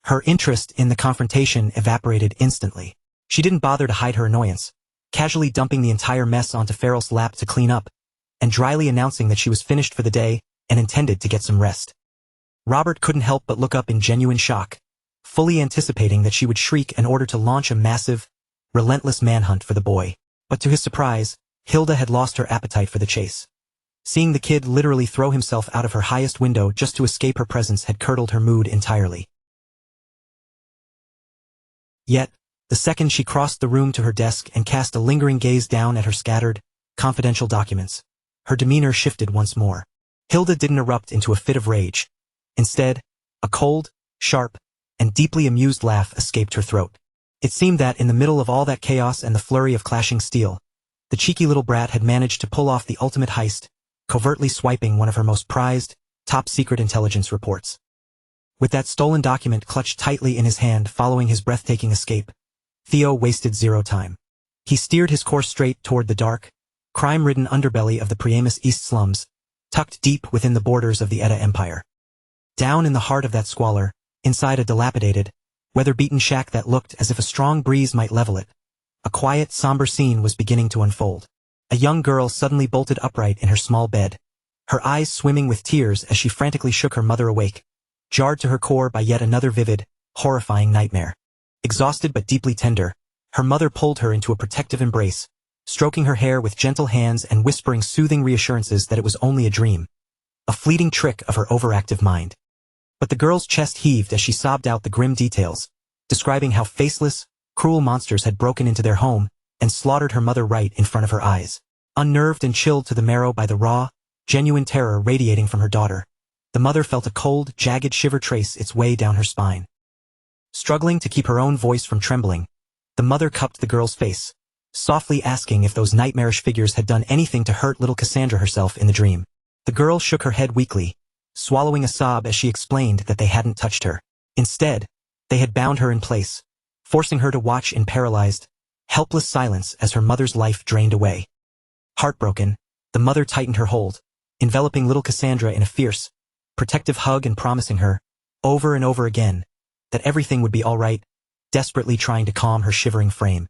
Her interest in the confrontation evaporated instantly. She didn't bother to hide her annoyance, casually dumping the entire mess onto Farrell's lap to clean up, and dryly announcing that she was finished for the day and intended to get some rest. Robert couldn't help but look up in genuine shock, fully anticipating that she would shriek in order to launch a massive, relentless manhunt for the boy. But to his surprise, Hilda had lost her appetite for the chase. Seeing the kid literally throw himself out of her highest window just to escape her presence had curdled her mood entirely. Yet, the second she crossed the room to her desk and cast a lingering gaze down at her scattered, confidential documents, her demeanor shifted once more. Hilda didn't erupt into a fit of rage. Instead, a cold, sharp, and deeply amused laugh escaped her throat. It seemed that in the middle of all that chaos and the flurry of clashing steel, the cheeky little brat had managed to pull off the ultimate heist, covertly swiping one of her most prized, top-secret intelligence reports. With that stolen document clutched tightly in his hand following his breathtaking escape, Theo wasted zero time. He steered his course straight toward the dark, crime-ridden underbelly of the Priamus East slums, tucked deep within the borders of the Edda Empire. Down in the heart of that squalor, inside a dilapidated, weather-beaten shack that looked as if a strong breeze might level it, a quiet, somber scene was beginning to unfold. A young girl suddenly bolted upright in her small bed, her eyes swimming with tears as she frantically shook her mother awake, jarred to her core by yet another vivid, horrifying nightmare. Exhausted but deeply tender, her mother pulled her into a protective embrace, stroking her hair with gentle hands and whispering soothing reassurances that it was only a dream, a fleeting trick of her overactive mind. But the girl's chest heaved as she sobbed out the grim details, describing how faceless, cruel monsters had broken into their home and slaughtered her mother right in front of her eyes. Unnerved and chilled to the marrow by the raw, genuine terror radiating from her daughter, the mother felt a cold, jagged shiver trace its way down her spine. Struggling to keep her own voice from trembling, the mother cupped the girl's face, softly asking if those nightmarish figures had done anything to hurt little Cassandra herself in the dream. The girl shook her head weakly, swallowing a sob as she explained that they hadn't touched her. Instead, they had bound her in place, forcing her to watch in paralyzed, helpless silence as her mother's life drained away. Heartbroken, the mother tightened her hold, enveloping little Cassandra in a fierce, protective hug and promising her, over and over again, that everything would be all right, desperately trying to calm her shivering frame.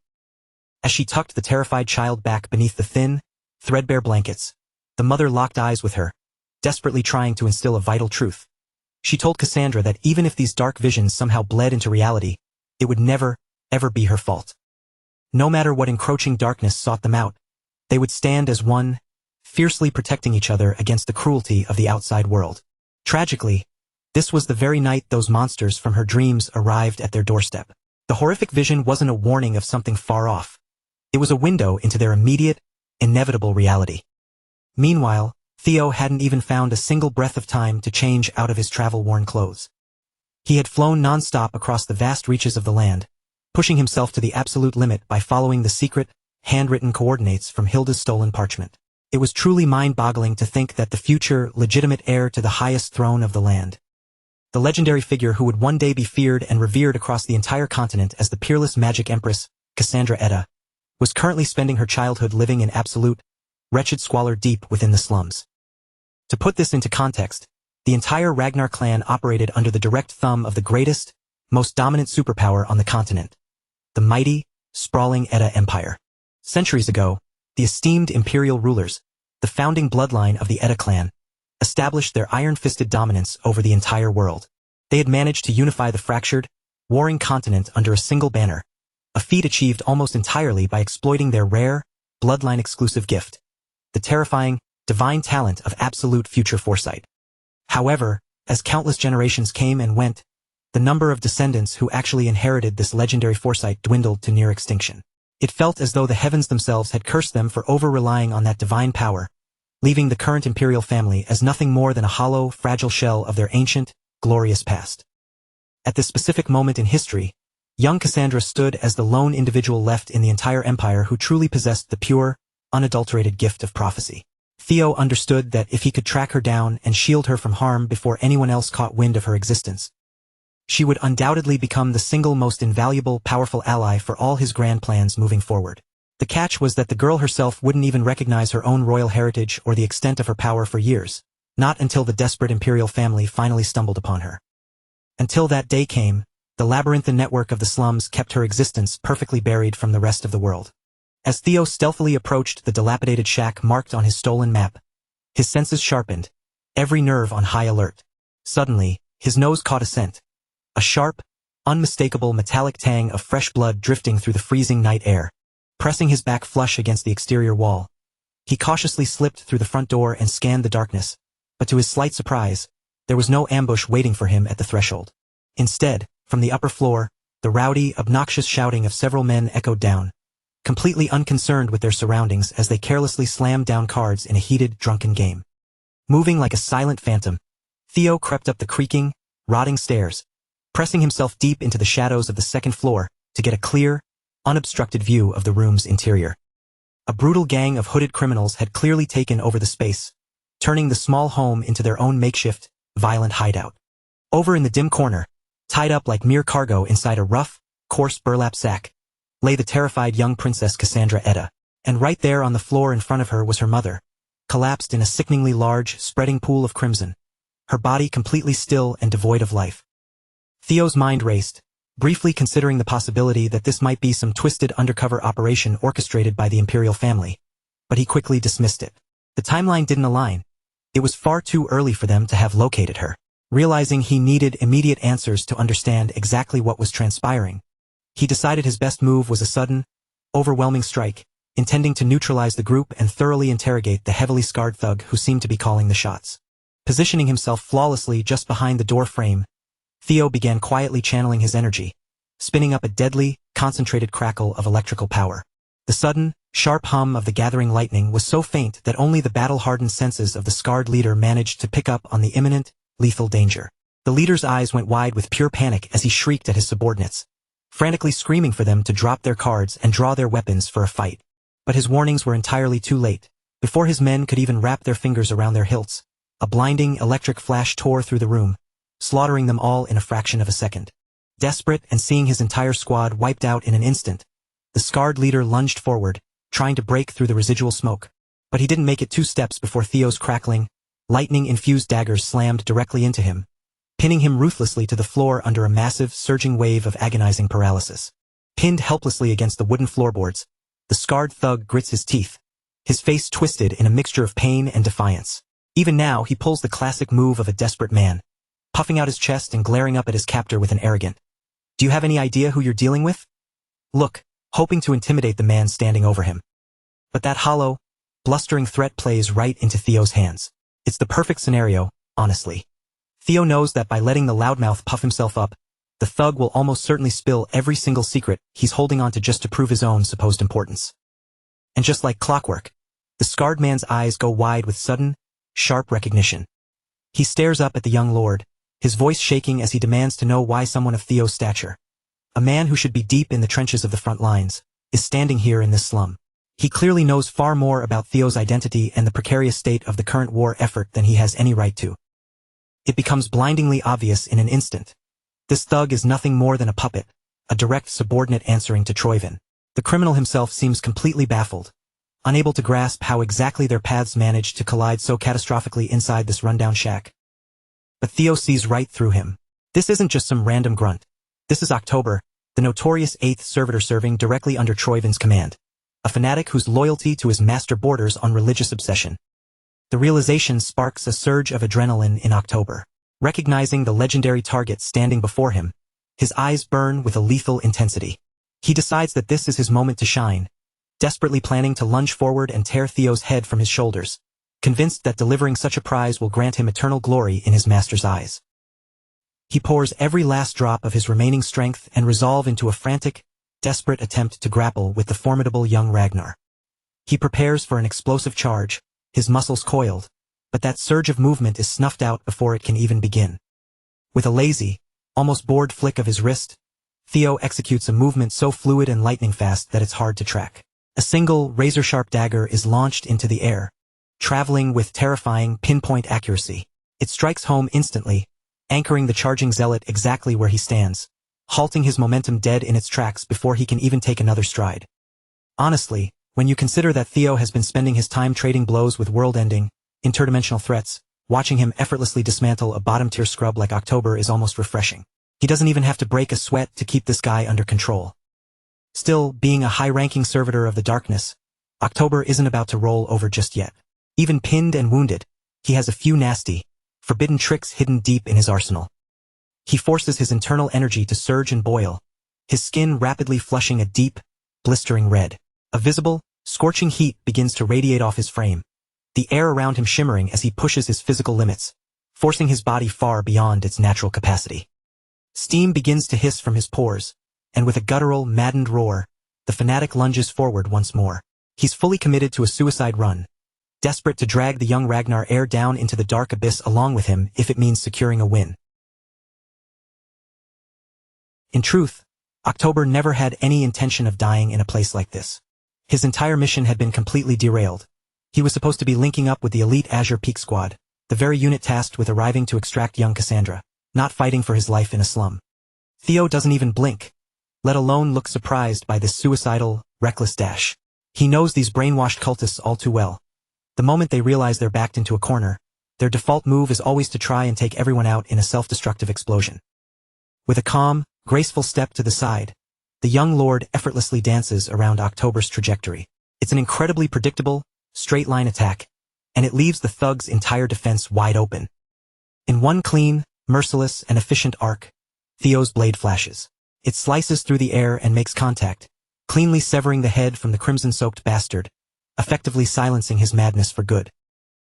As she tucked the terrified child back beneath the thin, threadbare blankets, the mother locked eyes with her, desperately trying to instill a vital truth. She told Cassandra that even if these dark visions somehow bled into reality, it would never, ever be her fault. No matter what encroaching darkness sought them out, they would stand as one, fiercely protecting each other against the cruelty of the outside world. Tragically, this was the very night those monsters from her dreams arrived at their doorstep. The horrific vision wasn't a warning of something far off. It was a window into their immediate, inevitable reality. Meanwhile, Theo hadn't even found a single breath of time to change out of his travel-worn clothes. He had flown non-stop across the vast reaches of the land, pushing himself to the absolute limit by following the secret, handwritten coordinates from Hilda's stolen parchment. It was truly mind-boggling to think that the future, legitimate heir to the highest throne of the land, the legendary figure who would one day be feared and revered across the entire continent as the peerless magic empress, Cassandra Edda, was currently spending her childhood living in absolute, wretched squalor deep within the slums. To put this into context, the entire Ragnar clan operated under the direct thumb of the greatest, most dominant superpower on the continent, the mighty, sprawling Edda Empire. Centuries ago, the esteemed imperial rulers, the founding bloodline of the Edda clan, established their iron-fisted dominance over the entire world. They had managed to unify the fractured, warring continent under a single banner, a feat achieved almost entirely by exploiting their rare, bloodline-exclusive gift, the terrifying, divine talent of absolute future foresight. However, as countless generations came and went, the number of descendants who actually inherited this legendary foresight dwindled to near extinction. It felt as though the heavens themselves had cursed them for over-relying on that divine power, leaving the current imperial family as nothing more than a hollow, fragile shell of their ancient, glorious past. At this specific moment in history, young Cassandra stood as the lone individual left in the entire empire who truly possessed the pure, unadulterated gift of prophecy. Theo understood that if he could track her down and shield her from harm before anyone else caught wind of her existence, she would undoubtedly become the single most invaluable, powerful ally for all his grand plans moving forward. The catch was that the girl herself wouldn't even recognize her own royal heritage or the extent of her power for years, not until the desperate imperial family finally stumbled upon her. Until that day came, the labyrinthine network of the slums kept her existence perfectly buried from the rest of the world. As Theo stealthily approached the dilapidated shack marked on his stolen map, his senses sharpened, every nerve on high alert. Suddenly, his nose caught a scent, a sharp, unmistakable metallic tang of fresh blood drifting through the freezing night air. Pressing his back flush against the exterior wall, he cautiously slipped through the front door and scanned the darkness, but to his slight surprise, there was no ambush waiting for him at the threshold. Instead, from the upper floor, the rowdy, obnoxious shouting of several men echoed down, completely unconcerned with their surroundings as they carelessly slammed down cards in a heated, drunken game. Moving like a silent phantom, Theo crept up the creaking, rotting stairs, pressing himself deep into the shadows of the second floor to get a clear, unobstructed view of the room's interior. A brutal gang of hooded criminals had clearly taken over the space, turning the small home into their own makeshift, violent hideout. Over in the dim corner, tied up like mere cargo inside a rough, coarse burlap sack, lay the terrified young princess Cassandra Edda, and right there on the floor in front of her was her mother, collapsed in a sickeningly large, spreading pool of crimson, her body completely still and devoid of life. Theo's mind raced, briefly considering the possibility that this might be some twisted undercover operation orchestrated by the imperial family, but he quickly dismissed it. The timeline didn't align. It was far too early for them to have located her. Realizing he needed immediate answers to understand exactly what was transpiring, he decided his best move was a sudden, overwhelming strike, intending to neutralize the group and thoroughly interrogate the heavily scarred thug who seemed to be calling the shots. Positioning himself flawlessly just behind the door frame, Theo began quietly channeling his energy, spinning up a deadly, concentrated crackle of electrical power. The sudden, sharp hum of the gathering lightning was so faint that only the battle-hardened senses of the scarred leader managed to pick up on the imminent, lethal danger. The leader's eyes went wide with pure panic as he shrieked at his subordinates, frantically screaming for them to drop their cards and draw their weapons for a fight. But his warnings were entirely too late. Before his men could even wrap their fingers around their hilts, a blinding electric flash tore through the room, slaughtering them all in a fraction of a second. Desperate and seeing his entire squad wiped out in an instant, the scarred leader lunged forward, trying to break through the residual smoke. But he didn't make it 2 steps before Theo's crackling, lightning-infused daggers slammed directly into him, pinning him ruthlessly to the floor under a massive, surging wave of agonizing paralysis. Pinned helplessly against the wooden floorboards, the scarred thug grits his teeth, his face twisted in a mixture of pain and defiance. Even now, he pulls the classic move of a desperate man, puffing out his chest and glaring up at his captor with an arrogant, "Do you have any idea who you're dealing with?" look, hoping to intimidate the man standing over him. But that hollow, blustering threat plays right into Theo's hands. It's the perfect scenario, honestly. Theo knows that by letting the loudmouth puff himself up, the thug will almost certainly spill every single secret he's holding on to just to prove his own supposed importance. And just like clockwork, the scarred man's eyes go wide with sudden, sharp recognition. He stares up at the young lord, his voice shaking as he demands to know why someone of Theo's stature, a man who should be deep in the trenches of the front lines, is standing here in this slum. He clearly knows far more about Theo's identity and the precarious state of the current war effort than he has any right to. It becomes blindingly obvious in an instant. This thug is nothing more than a puppet, a direct subordinate answering to Troyvin. The criminal himself seems completely baffled, unable to grasp how exactly their paths managed to collide so catastrophically inside this rundown shack. But Theo sees right through him. This isn't just some random grunt. This is October, the notorious 8th servitor serving directly under Troyvin's command, a fanatic whose loyalty to his master borders on religious obsession. The realization sparks a surge of adrenaline in October. Recognizing the legendary target standing before him, his eyes burn with a lethal intensity. He decides that this is his moment to shine, desperately planning to lunge forward and tear Theo's head from his shoulders, convinced that delivering such a prize will grant him eternal glory in his master's eyes. He pours every last drop of his remaining strength and resolve into a frantic, desperate attempt to grapple with the formidable young Ragnar. He prepares for an explosive charge, his muscles coiled, but that surge of movement is snuffed out before it can even begin. With a lazy, almost bored flick of his wrist, Theo executes a movement so fluid and lightning-fast that it's hard to track. A single, razor-sharp dagger is launched into the air, traveling with terrifying, pinpoint accuracy. It strikes home instantly, anchoring the charging zealot exactly where he stands, halting his momentum dead in its tracks before he can even take another stride. Honestly, when you consider that Theo has been spending his time trading blows with world-ending, interdimensional threats, watching him effortlessly dismantle a bottom-tier scrub like October is almost refreshing. He doesn't even have to break a sweat to keep this guy under control. Still, being a high-ranking servitor of the darkness, October isn't about to roll over just yet. Even pinned and wounded, he has a few nasty, forbidden tricks hidden deep in his arsenal. He forces his internal energy to surge and boil, his skin rapidly flushing a deep, blistering red. A visible, scorching heat begins to radiate off his frame, the air around him shimmering as he pushes his physical limits, forcing his body far beyond its natural capacity. Steam begins to hiss from his pores, and with a guttural, maddened roar, the fanatic lunges forward once more. He's fully committed to a suicide run, desperate to drag the young Ragnar heir down into the dark abyss along with him if it means securing a win. In truth, October never had any intention of dying in a place like this. His entire mission had been completely derailed. He was supposed to be linking up with the elite Azure Peak Squad, the very unit tasked with arriving to extract young Cassandra, not fighting for his life in a slum. Theo doesn't even blink, let alone look surprised by this suicidal, reckless dash. He knows these brainwashed cultists all too well. The moment they realize they're backed into a corner, their default move is always to try and take everyone out in a self-destructive explosion. With a calm, graceful step to the side, the young lord effortlessly dances around October's trajectory. It's an incredibly predictable, straight-line attack, and it leaves the thug's entire defense wide open. In one clean, merciless, and efficient arc, Theo's blade flashes. It slices through the air and makes contact, cleanly severing the head from the crimson-soaked bastard, effectively silencing his madness for good.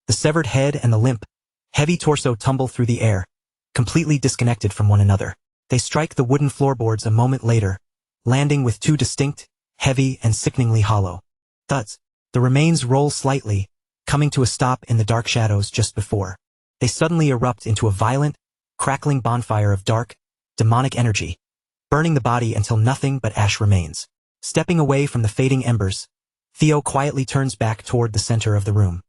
The severed head and the limp, heavy torso tumble through the air, completely disconnected from one another. They strike the wooden floorboards a moment later, landing with two distinct, heavy, and sickeningly hollow thuds. The remains roll slightly, coming to a stop in the dark shadows just before. They suddenly erupt into a violent, crackling bonfire of dark, demonic energy, burning the body until nothing but ash remains. Stepping away from the fading embers, Theo quietly turns back toward the center of the room.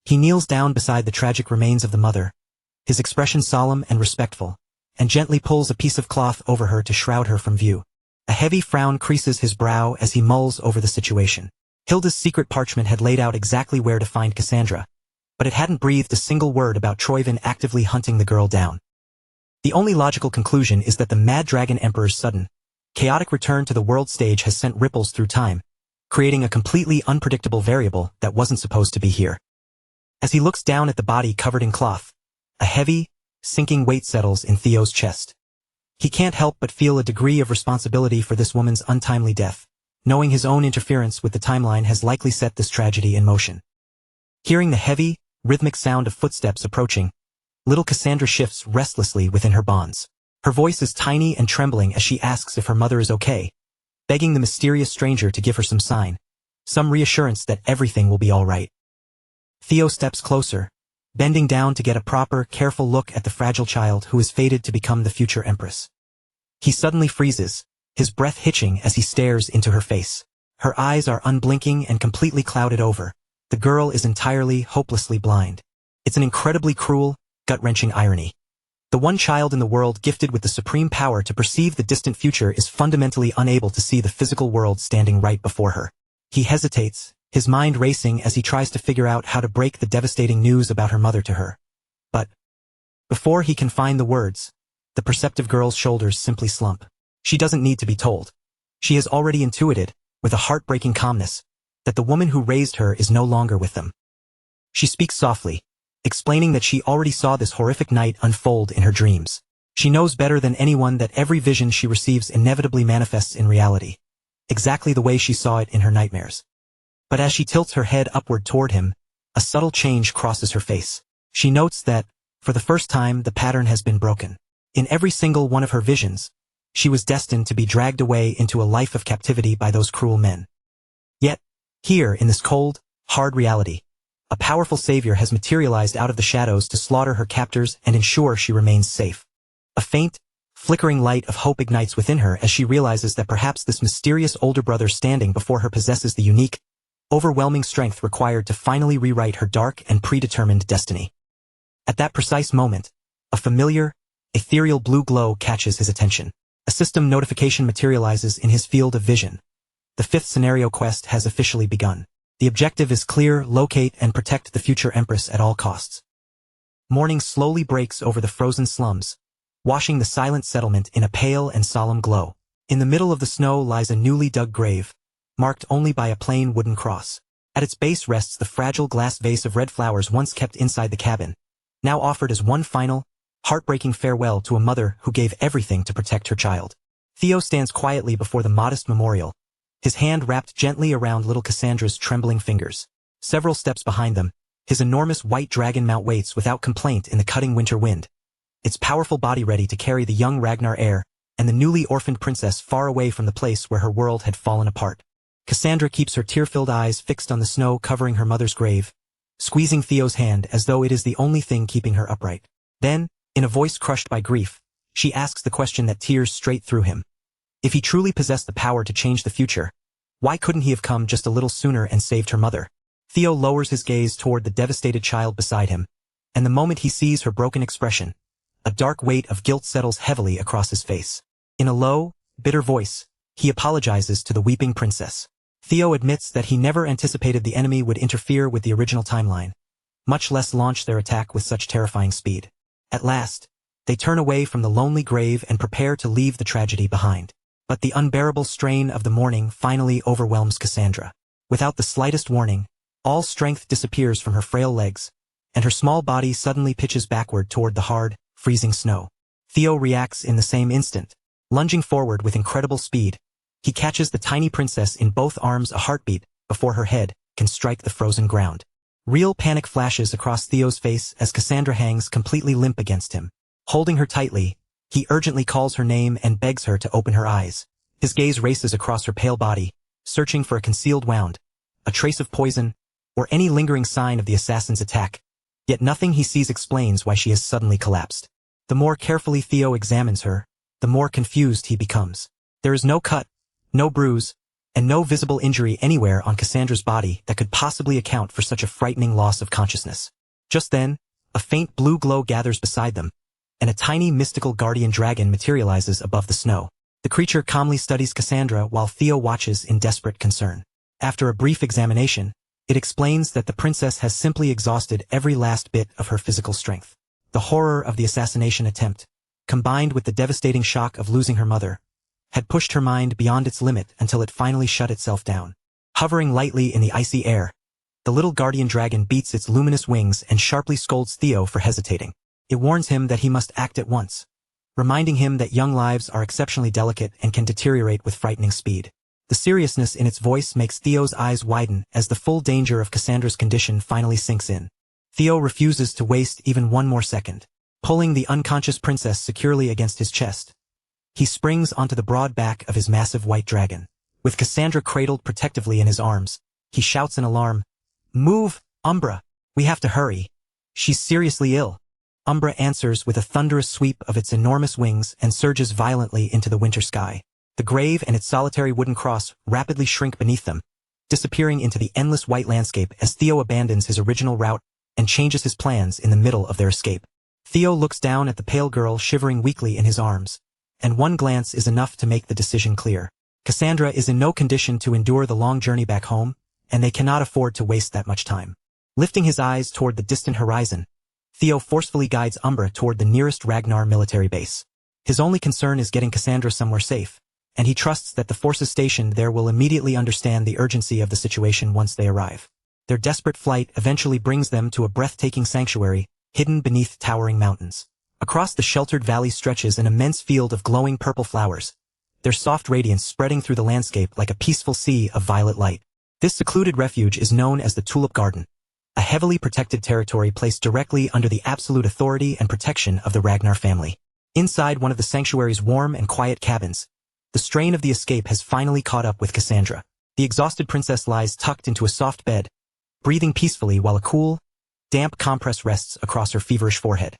He kneels down beside the tragic remains of the mother, his expression solemn and respectful, and gently pulls a piece of cloth over her to shroud her from view. A heavy frown creases his brow as he mulls over the situation. Hilda's secret parchment had laid out exactly where to find Cassandra, but it hadn't breathed a single word about Troyvin actively hunting the girl down. The only logical conclusion is that the Mad Dragon Emperor's sudden, chaotic return to the world stage has sent ripples through time, creating a completely unpredictable variable that wasn't supposed to be here. As he looks down at the body covered in cloth, a heavy, sinking weight settles in Theo's chest. He can't help but feel a degree of responsibility for this woman's untimely death, knowing his own interference with the timeline has likely set this tragedy in motion. Hearing the heavy, rhythmic sound of footsteps approaching, little Cassandra shifts restlessly within her bonds. Her voice is tiny and trembling as she asks if her mother is okay, begging the mysterious stranger to give her some sign, some reassurance that everything will be all right. Theo steps closer, bending down to get a proper, careful look at the fragile child who is fated to become the future empress. He suddenly freezes, his breath hitching as he stares into her face. Her eyes are unblinking and completely clouded over. The girl is entirely, hopelessly blind. It's an incredibly cruel, gut-wrenching irony. The one child in the world gifted with the supreme power to perceive the distant future is fundamentally unable to see the physical world standing right before her. He hesitates, his mind racing as he tries to figure out how to break the devastating news about her mother to her. But before he can find the words, the perceptive girl's shoulders simply slump. She doesn't need to be told. She has already intuited, with a heartbreaking calmness, that the woman who raised her is no longer with them. She speaks softly, explaining that she already saw this horrific night unfold in her dreams. She knows better than anyone that every vision she receives inevitably manifests in reality, exactly the way she saw it in her nightmares. But as she tilts her head upward toward him, a subtle change crosses her face. She notes that, for the first time, the pattern has been broken. In every single one of her visions, she was destined to be dragged away into a life of captivity by those cruel men. Yet, here, in this cold, hard reality, a powerful savior has materialized out of the shadows to slaughter her captors and ensure she remains safe. A faint, flickering light of hope ignites within her as she realizes that perhaps this mysterious older brother standing before her possesses the unique, overwhelming strength required to finally rewrite her dark and predetermined destiny. At that precise moment, a familiar, ethereal blue glow catches his attention. A system notification materializes in his field of vision. The 5th scenario quest has officially begun. The objective is clear: locate and protect the future empress at all costs. Morning slowly breaks over the frozen slums, washing the silent settlement in a pale and solemn glow. In the middle of the snow lies a newly dug grave, marked only by a plain wooden cross. At its base rests the fragile glass vase of red flowers once kept inside the cabin, now offered as one final, heartbreaking farewell to a mother who gave everything to protect her child. Theo stands quietly before the modest memorial, his hand wrapped gently around little Cassandra's trembling fingers. Several steps behind them, his enormous white dragon mount waits without complaint in the cutting winter wind, its powerful body ready to carry the young Ragnar heir and the newly orphaned princess far away from the place where her world had fallen apart. Cassandra keeps her tear-filled eyes fixed on the snow covering her mother's grave, squeezing Theo's hand as though it is the only thing keeping her upright. Then, in a voice crushed by grief, she asks the question that tears straight through him. If he truly possessed the power to change the future, why couldn't he have come just a little sooner and saved her mother? Theo lowers his gaze toward the devastated child beside him, and the moment he sees her broken expression, a dark weight of guilt settles heavily across his face. In a low, bitter voice, he apologizes to the weeping princess. Theo admits that he never anticipated the enemy would interfere with the original timeline, much less launch their attack with such terrifying speed. At last, they turn away from the lonely grave and prepare to leave the tragedy behind. But the unbearable strain of the morning finally overwhelms Cassandra. Without the slightest warning, all strength disappears from her frail legs, and her small body suddenly pitches backward toward the hard, freezing snow. Theo reacts in the same instant. Lunging forward with incredible speed, he catches the tiny princess in both arms a heartbeat before her head can strike the frozen ground. Real panic flashes across Theo's face as Cassandra hangs completely limp against him. Holding her tightly, he urgently calls her name and begs her to open her eyes. His gaze races across her pale body, searching for a concealed wound, a trace of poison, or any lingering sign of the assassin's attack. Yet nothing he sees explains why she has suddenly collapsed. The more carefully Theo examines her, the more confused he becomes. There is no cut, no bruise, and no visible injury anywhere on Cassandra's body that could possibly account for such a frightening loss of consciousness. Just then, a faint blue glow gathers beside them, and a tiny mystical guardian dragon materializes above the snow. The creature calmly studies Cassandra while Theo watches in desperate concern. After a brief examination, it explains that the princess has simply exhausted every last bit of her physical strength. The horror of the assassination attempt, combined with the devastating shock of losing her mother, had pushed her mind beyond its limit until it finally shut itself down. Hovering lightly in the icy air, the little guardian dragon beats its luminous wings and sharply scolds Theo for hesitating. It warns him that he must act at once, reminding him that young lives are exceptionally delicate and can deteriorate with frightening speed. The seriousness in its voice makes Theo's eyes widen as the full danger of Cassandra's condition finally sinks in. Theo refuses to waste even one more second. Pulling the unconscious princess securely against his chest, he springs onto the broad back of his massive white dragon. With Cassandra cradled protectively in his arms, he shouts in alarm, "Move, Umbra! We have to hurry. She's seriously ill." Umbra answers with a thunderous sweep of its enormous wings and surges violently into the winter sky. The grave and its solitary wooden cross rapidly shrink beneath them, disappearing into the endless white landscape as Theo abandons his original route and changes his plans in the middle of their escape. Theo looks down at the pale girl shivering weakly in his arms, and one glance is enough to make the decision clear. Cassandra is in no condition to endure the long journey back home, and they cannot afford to waste that much time. Lifting his eyes toward the distant horizon, Theo forcefully guides Umbra toward the nearest Ragnar military base. His only concern is getting Cassandra somewhere safe, and he trusts that the forces stationed there will immediately understand the urgency of the situation once they arrive. Their desperate flight eventually brings them to a breathtaking sanctuary, hidden beneath towering mountains. Across the sheltered valley stretches an immense field of glowing purple flowers, their soft radiance spreading through the landscape like a peaceful sea of violet light. This secluded refuge is known as the Tulip Garden, a heavily protected territory placed directly under the absolute authority and protection of the Ragnar family. Inside one of the sanctuary's warm and quiet cabins, the strain of the escape has finally caught up with Cassandra. The exhausted princess lies tucked into a soft bed, breathing peacefully while a cool, damp compress rests across her feverish forehead.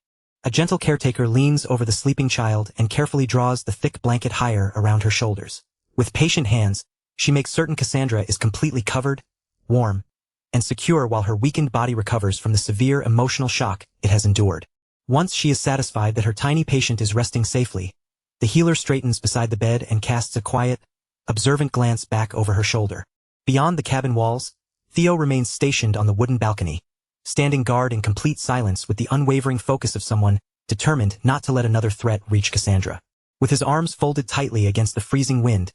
A gentle caretaker leans over the sleeping child and carefully draws the thick blanket higher around her shoulders. With patient hands, she makes certain Cassandra is completely covered, warm, and secure while her weakened body recovers from the severe emotional shock it has endured. Once she is satisfied that her tiny patient is resting safely, the healer straightens beside the bed and casts a quiet, observant glance back over her shoulder. Beyond the cabin walls, Theo remains stationed on the wooden balcony, standing guard in complete silence with the unwavering focus of someone determined not to let another threat reach Cassandra. With his arms folded tightly against the freezing wind,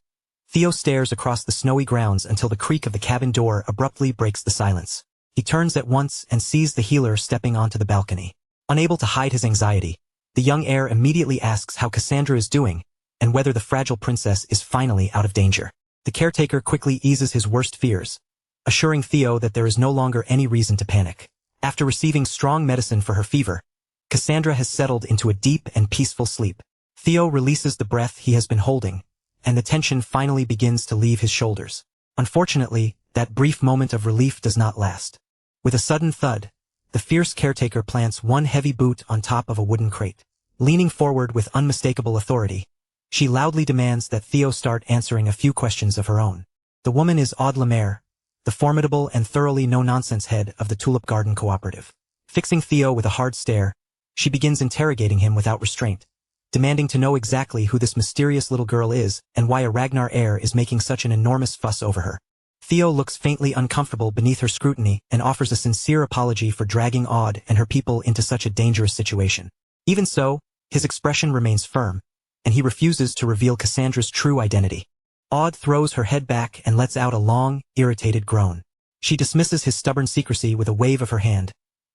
Theo stares across the snowy grounds until the creak of the cabin door abruptly breaks the silence. He turns at once and sees the healer stepping onto the balcony. Unable to hide his anxiety, the young heir immediately asks how Cassandra is doing and whether the fragile princess is finally out of danger. The caretaker quickly eases his worst fears, assuring Theo that there is no longer any reason to panic. After receiving strong medicine for her fever, Cassandra has settled into a deep and peaceful sleep. Theo releases the breath he has been holding, and the tension finally begins to leave his shoulders. Unfortunately, that brief moment of relief does not last. With a sudden thud, the fierce caretaker plants one heavy boot on top of a wooden crate. Leaning forward with unmistakable authority, she loudly demands that Theo start answering a few questions of her own. The woman is Aude Lemaire, the formidable and thoroughly no-nonsense head of the Tulip Garden Cooperative. Fixing Theo with a hard stare, she begins interrogating him without restraint, demanding to know exactly who this mysterious little girl is and why a Ragnar heir is making such an enormous fuss over her. Theo looks faintly uncomfortable beneath her scrutiny and offers a sincere apology for dragging Aude and her people into such a dangerous situation. Even so, his expression remains firm, and he refuses to reveal Cassandra's true identity. Aude throws her head back and lets out a long, irritated groan. She dismisses his stubborn secrecy with a wave of her hand,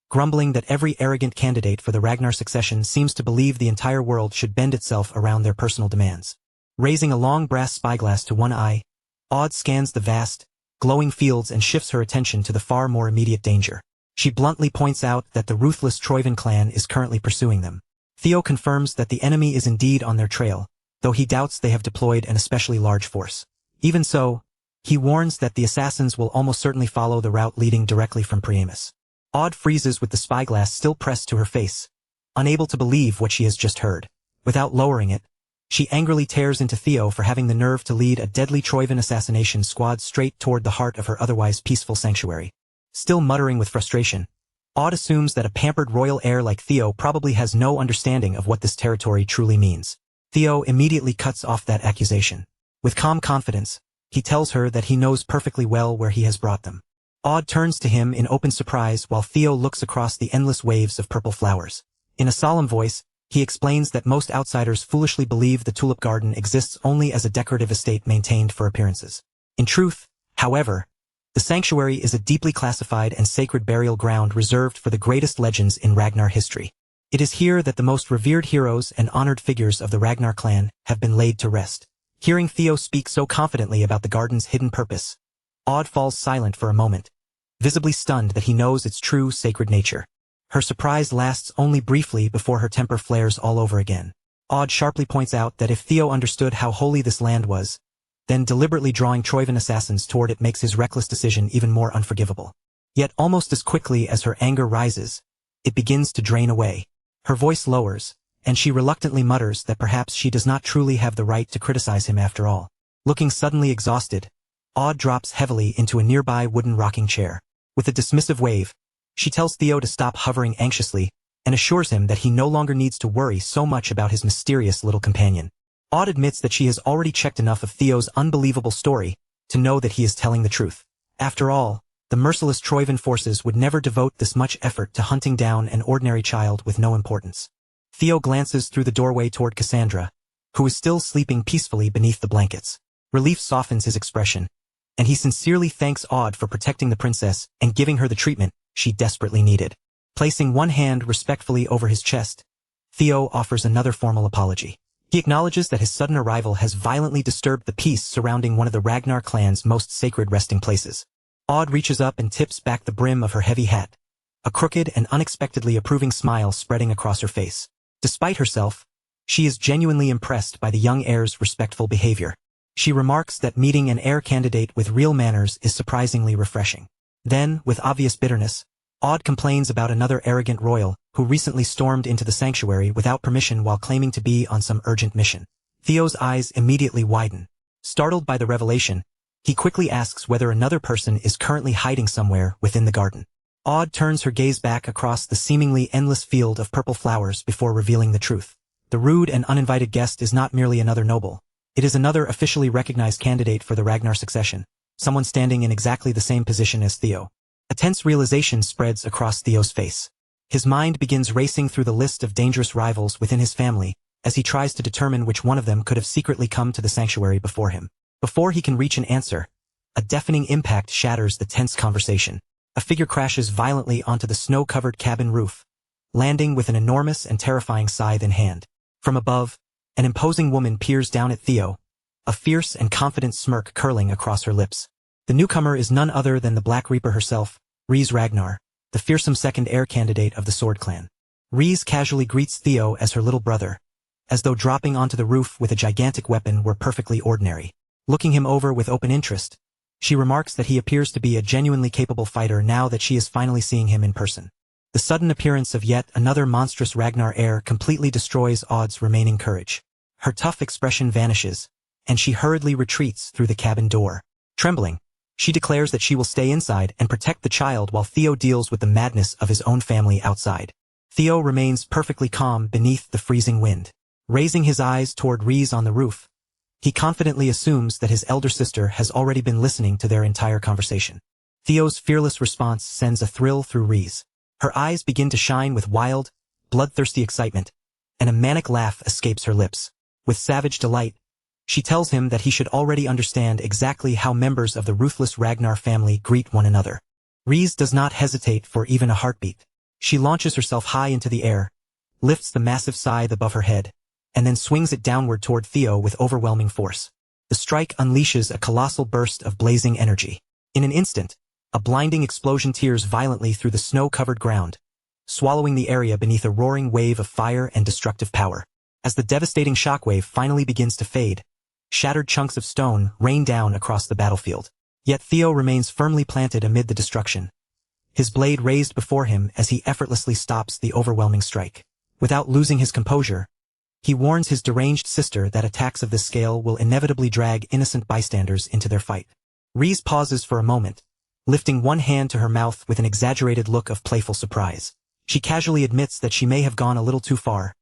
grumbling that every arrogant candidate for the Ragnar succession seems to believe the entire world should bend itself around their personal demands. Raising a long brass spyglass to one eye, Aude scans the vast, glowing fields and shifts her attention to the far more immediate danger. She bluntly points out that the ruthless Troivan clan is currently pursuing them. Theo confirms that the enemy is indeed on their trail, though he doubts they have deployed an especially large force. Even so, he warns that the assassins will almost certainly follow the route leading directly from Priamus. Aude freezes with the spyglass still pressed to her face, unable to believe what she has just heard. Without lowering it, she angrily tears into Theo for having the nerve to lead a deadly Troivan assassination squad straight toward the heart of her otherwise peaceful sanctuary. Still muttering with frustration, Aude assumes that a pampered royal heir like Theo probably has no understanding of what this territory truly means. Theo immediately cuts off that accusation. With calm confidence, he tells her that he knows perfectly well where he has brought them. Aude turns to him in open surprise while Theo looks across the endless waves of purple flowers. In a solemn voice, he explains that most outsiders foolishly believe the Tulip Garden exists only as a decorative estate maintained for appearances. In truth, however, the sanctuary is a deeply classified and sacred burial ground reserved for the greatest legends in Ragnar history. It is here that the most revered heroes and honored figures of the Ragnar clan have been laid to rest. Hearing Theo speak so confidently about the garden's hidden purpose, Odd falls silent for a moment, visibly stunned that he knows its true sacred nature. Her surprise lasts only briefly before her temper flares all over again. Odd sharply points out that if Theo understood how holy this land was, then deliberately drawing Troivan assassins toward it makes his reckless decision even more unforgivable. Yet almost as quickly as her anger rises, it begins to drain away. Her voice lowers, and she reluctantly mutters that perhaps she does not truly have the right to criticize him after all. Looking suddenly exhausted, Odd drops heavily into a nearby wooden rocking chair. With a dismissive wave, she tells Theo to stop hovering anxiously and assures him that he no longer needs to worry so much about his mysterious little companion. Odd admits that she has already checked enough of Theo's unbelievable story to know that he is telling the truth. After all, the merciless Troivan forces would never devote this much effort to hunting down an ordinary child with no importance. Theo glances through the doorway toward Cassandra, who is still sleeping peacefully beneath the blankets. Relief softens his expression, and he sincerely thanks Odd for protecting the princess and giving her the treatment she desperately needed. Placing one hand respectfully over his chest, Theo offers another formal apology. He acknowledges that his sudden arrival has violently disturbed the peace surrounding one of the Ragnar clan's most sacred resting places. Odd reaches up and tips back the brim of her heavy hat, a crooked and unexpectedly approving smile spreading across her face. Despite herself, she is genuinely impressed by the young heir's respectful behavior. She remarks that meeting an heir candidate with real manners is surprisingly refreshing. Then, with obvious bitterness, Odd complains about another arrogant royal who recently stormed into the sanctuary without permission while claiming to be on some urgent mission. Theo's eyes immediately widen. Startled by the revelation, he quickly asks whether another person is currently hiding somewhere within the garden. Odd turns her gaze back across the seemingly endless field of purple flowers before revealing the truth. The rude and uninvited guest is not merely another noble. It is another officially recognized candidate for the Ragnar succession, someone standing in exactly the same position as Theo. A tense realization spreads across Theo's face. His mind begins racing through the list of dangerous rivals within his family as he tries to determine which one of them could have secretly come to the sanctuary before him. Before he can reach an answer, a deafening impact shatters the tense conversation. A figure crashes violently onto the snow-covered cabin roof, landing with an enormous and terrifying scythe in hand. From above, an imposing woman peers down at Theo, a fierce and confident smirk curling across her lips. The newcomer is none other than the Black Reaper herself, Rhys Ragnar, the fearsome second heir candidate of the Sword Clan. Rhys casually greets Theo as her little brother, as though dropping onto the roof with a gigantic weapon were perfectly ordinary. Looking him over with open interest, she remarks that he appears to be a genuinely capable fighter now that she is finally seeing him in person. The sudden appearance of yet another monstrous Ragnar heir completely destroys Odd's remaining courage. Her tough expression vanishes, and she hurriedly retreats through the cabin door. Trembling, she declares that she will stay inside and protect the child while Theo deals with the madness of his own family outside. Theo remains perfectly calm beneath the freezing wind. Raising his eyes toward Rhys on the roof, he confidently assumes that his elder sister has already been listening to their entire conversation. Theo's fearless response sends a thrill through Rhys. Her eyes begin to shine with wild, bloodthirsty excitement, and a manic laugh escapes her lips. With savage delight, she tells him that he should already understand exactly how members of the ruthless Ragnar family greet one another. Rhys does not hesitate for even a heartbeat. She launches herself high into the air, lifts the massive scythe above her head, and then swings it downward toward Theo with overwhelming force. The strike unleashes a colossal burst of blazing energy. In an instant, a blinding explosion tears violently through the snow-covered ground, swallowing the area beneath a roaring wave of fire and destructive power. As the devastating shockwave finally begins to fade, shattered chunks of stone rain down across the battlefield. Yet Theo remains firmly planted amid the destruction, his blade raised before him as he effortlessly stops the overwhelming strike. Without losing his composure, he warns his deranged sister that attacks of this scale will inevitably drag innocent bystanders into their fight. Rhys pauses for a moment, lifting one hand to her mouth with an exaggerated look of playful surprise. She casually admits that she may have gone a little too far,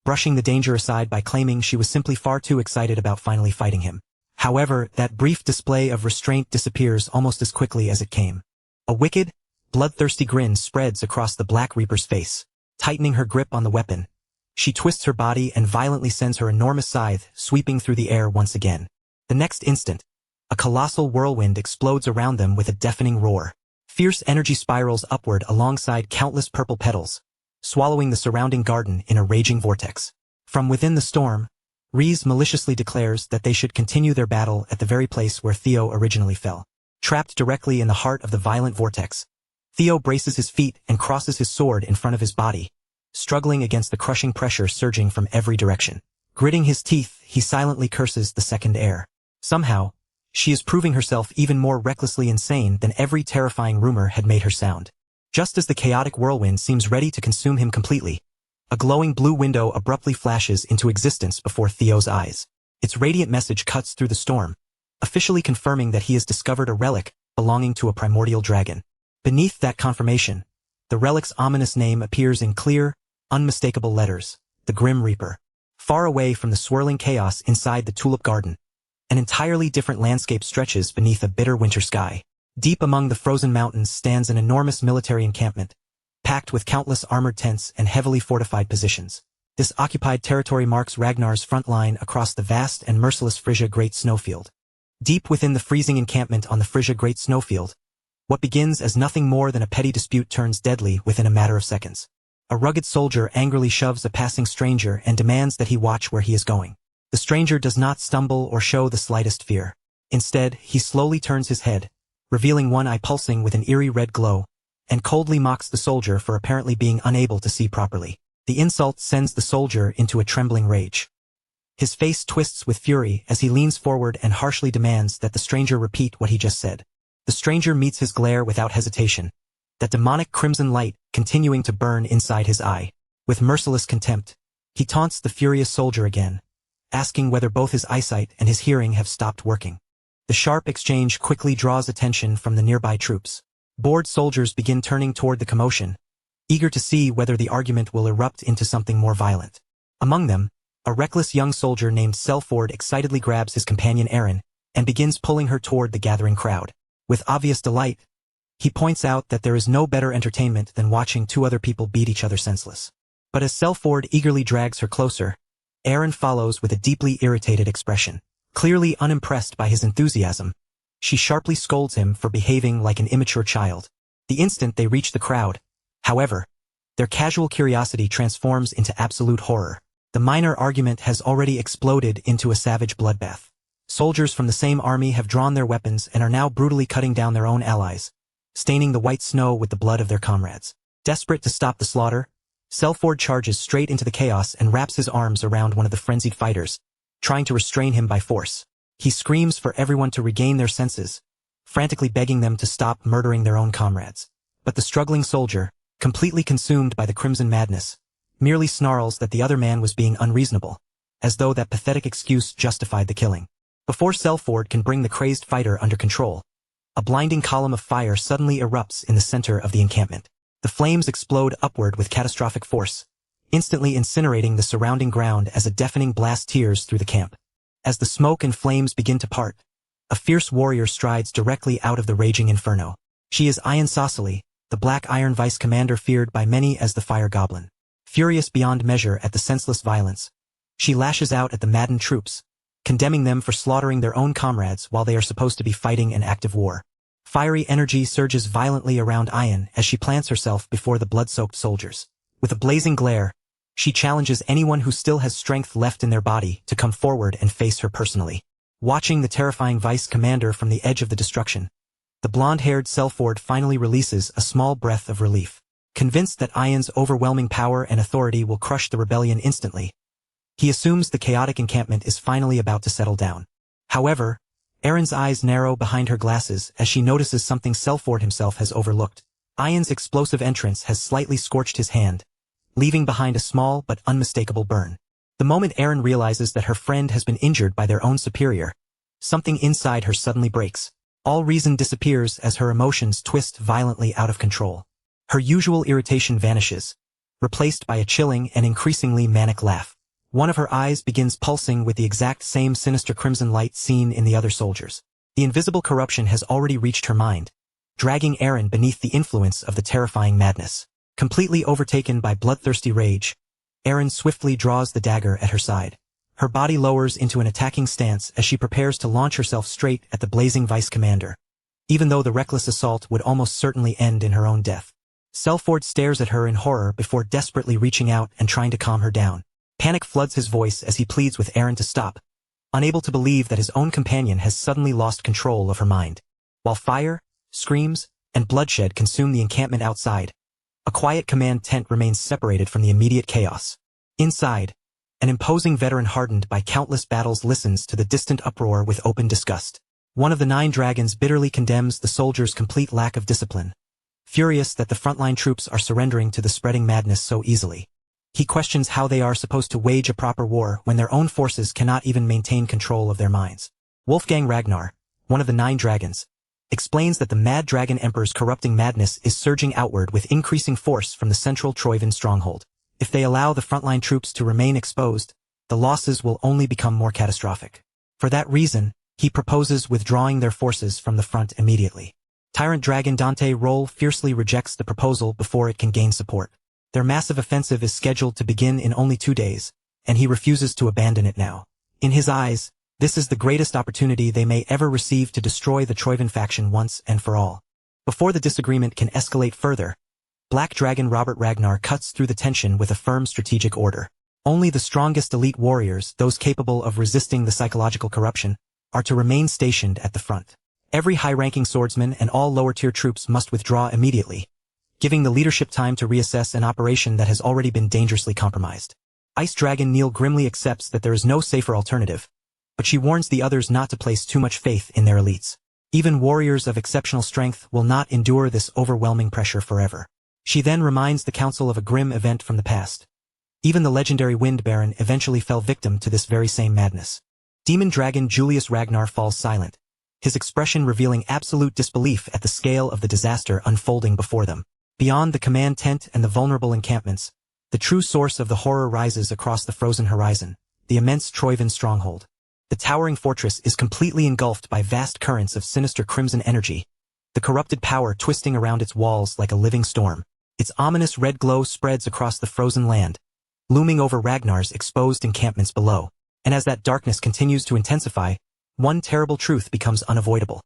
brushing the danger aside by claiming she was simply far too excited about finally fighting him. However, that brief display of restraint disappears almost as quickly as it came. A wicked, bloodthirsty grin spreads across the Black Reaper's face. Tightening her grip on the weapon, she twists her body and violently sends her enormous scythe sweeping through the air once again. The next instant, a colossal whirlwind explodes around them with a deafening roar. Fierce energy spirals upward alongside countless purple petals, swallowing the surrounding garden in a raging vortex. From within the storm, Reese maliciously declares that they should continue their battle at the very place where Theo originally fell. Trapped directly in the heart of the violent vortex, Theo braces his feet and crosses his sword in front of his body, struggling against the crushing pressure surging from every direction. Gritting his teeth, he silently curses the second Heir. Somehow, she is proving herself even more recklessly insane than every terrifying rumor had made her sound. Just as the chaotic whirlwind seems ready to consume him completely, a glowing blue window abruptly flashes into existence before Theo's eyes. Its radiant message cuts through the storm, officially confirming that he has discovered a relic belonging to a primordial dragon. Beneath that confirmation, the relic's ominous name appears in clear, unmistakable letters: the Grim Reaper. Far away from the swirling chaos inside the tulip garden, an entirely different landscape stretches beneath a bitter winter sky. Deep among the frozen mountains stands an enormous military encampment, packed with countless armored tents and heavily fortified positions. This occupied territory marks Ragnar's front line across the vast and merciless Frisia Great Snowfield. Deep within the freezing encampment on the Frisia Great Snowfield, what begins as nothing more than a petty dispute turns deadly within a matter of seconds. A rugged soldier angrily shoves a passing stranger and demands that he watch where he is going. The stranger does not stumble or show the slightest fear. Instead, he slowly turns his head, revealing one eye pulsing with an eerie red glow, and coldly mocks the soldier for apparently being unable to see properly. The insult sends the soldier into a trembling rage. His face twists with fury as he leans forward and harshly demands that the stranger repeat what he just said. The stranger meets his glare without hesitation, that demonic crimson light continuing to burn inside his eye. With merciless contempt, he taunts the furious soldier again, asking whether both his eyesight and his hearing have stopped working. The sharp exchange quickly draws attention from the nearby troops. Bored soldiers begin turning toward the commotion, eager to see whether the argument will erupt into something more violent. Among them, a reckless young soldier named Selford excitedly grabs his companion Erin and begins pulling her toward the gathering crowd. With obvious delight, he points out that there is no better entertainment than watching two other people beat each other senseless. But as Selford eagerly drags her closer, Erin follows with a deeply irritated expression. Clearly unimpressed by his enthusiasm, she sharply scolds him for behaving like an immature child. The instant they reach the crowd, however, their casual curiosity transforms into absolute horror. The minor argument has already exploded into a savage bloodbath. Soldiers from the same army have drawn their weapons and are now brutally cutting down their own allies, staining the white snow with the blood of their comrades. Desperate to stop the slaughter, Selford charges straight into the chaos and wraps his arms around one of the frenzied fighters, trying to restrain him by force. He screams for everyone to regain their senses, frantically begging them to stop murdering their own comrades. But the struggling soldier, completely consumed by the crimson madness, merely snarls that the other man was being unreasonable, as though that pathetic excuse justified the killing. Before Selford can bring the crazed fighter under control, a blinding column of fire suddenly erupts in the center of the encampment. The flames explode upward with catastrophic force, instantly incinerating the surrounding ground as a deafening blast tears through the camp. As the smoke and flames begin to part, a fierce warrior strides directly out of the raging inferno. She is Ian Saucily, the Black Iron Vice Commander feared by many as the Fire Goblin. Furious beyond measure at the senseless violence, she lashes out at the maddened troops, condemning them for slaughtering their own comrades while they are supposed to be fighting an active war. Fiery energy surges violently around Ian as she plants herself before the blood-soaked soldiers. With a blazing glare, she challenges anyone who still has strength left in their body to come forward and face her personally. Watching the terrifying vice commander from the edge of the destruction, the blonde-haired Selford finally releases a small breath of relief. Convinced that Ian's overwhelming power and authority will crush the rebellion instantly, he assumes the chaotic encampment is finally about to settle down. However, Erin's eyes narrow behind her glasses as she notices something Selford himself has overlooked. Ian's explosive entrance has slightly scorched his hand, leaving behind a small but unmistakable burn. The moment Erin realizes that her friend has been injured by their own superior, something inside her suddenly breaks. All reason disappears as her emotions twist violently out of control. Her usual irritation vanishes, replaced by a chilling and increasingly manic laugh. One of her eyes begins pulsing with the exact same sinister crimson light seen in the other soldiers. The invisible corruption has already reached her mind, dragging Erin beneath the influence of the terrifying madness. Completely overtaken by bloodthirsty rage, Erin swiftly draws the dagger at her side. Her body lowers into an attacking stance as she prepares to launch herself straight at the blazing vice commander, even though the reckless assault would almost certainly end in her own death. Selford stares at her in horror before desperately reaching out and trying to calm her down. Panic floods his voice as he pleads with Aaron to stop, unable to believe that his own companion has suddenly lost control of her mind. While fire, screams, and bloodshed consume the encampment outside, a quiet command tent remains separated from the immediate chaos. Inside, an imposing veteran hardened by countless battles listens to the distant uproar with open disgust. One of the 9 dragons bitterly condemns the soldiers' complete lack of discipline, furious that the frontline troops are surrendering to the spreading madness so easily. He questions how they are supposed to wage a proper war when their own forces cannot even maintain control of their minds. Wolfgang Ragnar, one of the 9 dragons, explains that the Mad Dragon Emperor's corrupting madness is surging outward with increasing force from the central Troivan stronghold. If they allow the frontline troops to remain exposed, the losses will only become more catastrophic. For that reason, he proposes withdrawing their forces from the front immediately. Tyrant Dragon Dante Roll fiercely rejects the proposal before it can gain support. Their massive offensive is scheduled to begin in only 2 days, and he refuses to abandon it now. In his eyes, this is the greatest opportunity they may ever receive to destroy the Troivan faction once and for all. Before the disagreement can escalate further, Black Dragon Robert Ragnar cuts through the tension with a firm strategic order. Only the strongest elite warriors, those capable of resisting the psychological corruption, are to remain stationed at the front. Every high-ranking swordsman and all lower-tier troops must withdraw immediately, giving the leadership time to reassess an operation that has already been dangerously compromised. Ice Dragon Neil grimly accepts that there is no safer alternative, but she warns the others not to place too much faith in their elites. Even warriors of exceptional strength will not endure this overwhelming pressure forever. She then reminds the council of a grim event from the past. Even the legendary Wind Baron eventually fell victim to this very same madness. Demon Dragon Julius Ragnar falls silent, his expression revealing absolute disbelief at the scale of the disaster unfolding before them. Beyond the command tent and the vulnerable encampments, the true source of the horror rises across the frozen horizon, the immense Troivan stronghold. The towering fortress is completely engulfed by vast currents of sinister crimson energy, the corrupted power twisting around its walls like a living storm. Its ominous red glow spreads across the frozen land, looming over Ragnar's exposed encampments below. And as that darkness continues to intensify, one terrible truth becomes unavoidable.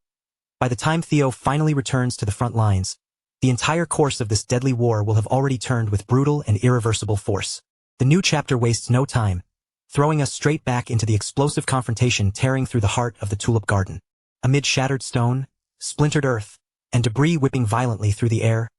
By the time Theo finally returns to the front lines, the entire course of this deadly war will have already turned with brutal and irreversible force. The new chapter wastes no time, throwing us straight back into the explosive confrontation tearing through the heart of the Tulip Garden. Amid shattered stone, splintered earth, and debris whipping violently through the air,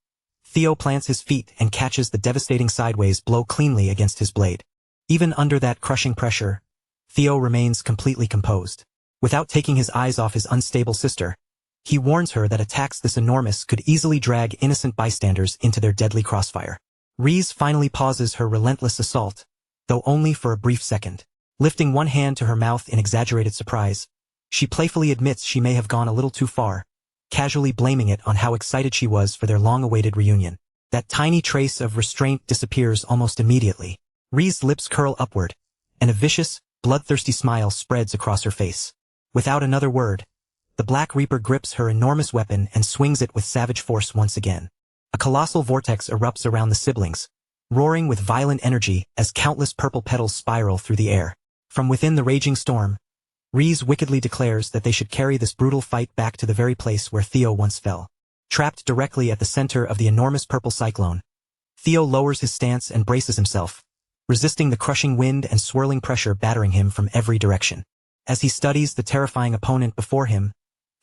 Theo plants his feet and catches the devastating sideways blow cleanly against his blade. Even under that crushing pressure, Theo remains completely composed. Without taking his eyes off his unstable sister, he warns her that attacks this enormous could easily drag innocent bystanders into their deadly crossfire. Reese finally pauses her relentless assault, though only for a brief second. Lifting one hand to her mouth in exaggerated surprise, she playfully admits she may have gone a little too far, casually blaming it on how excited she was for their long-awaited reunion. That tiny trace of restraint disappears almost immediately. Ree's lips curl upward, and a vicious, bloodthirsty smile spreads across her face. Without another word, the Black Reaper grips her enormous weapon and swings it with savage force once again. A colossal vortex erupts around the siblings, roaring with violent energy as countless purple petals spiral through the air. From within the raging storm, Reese wickedly declares that they should carry this brutal fight back to the very place where Theo once fell. Trapped directly at the center of the enormous purple cyclone, Theo lowers his stance and braces himself, resisting the crushing wind and swirling pressure battering him from every direction. As he studies the terrifying opponent before him,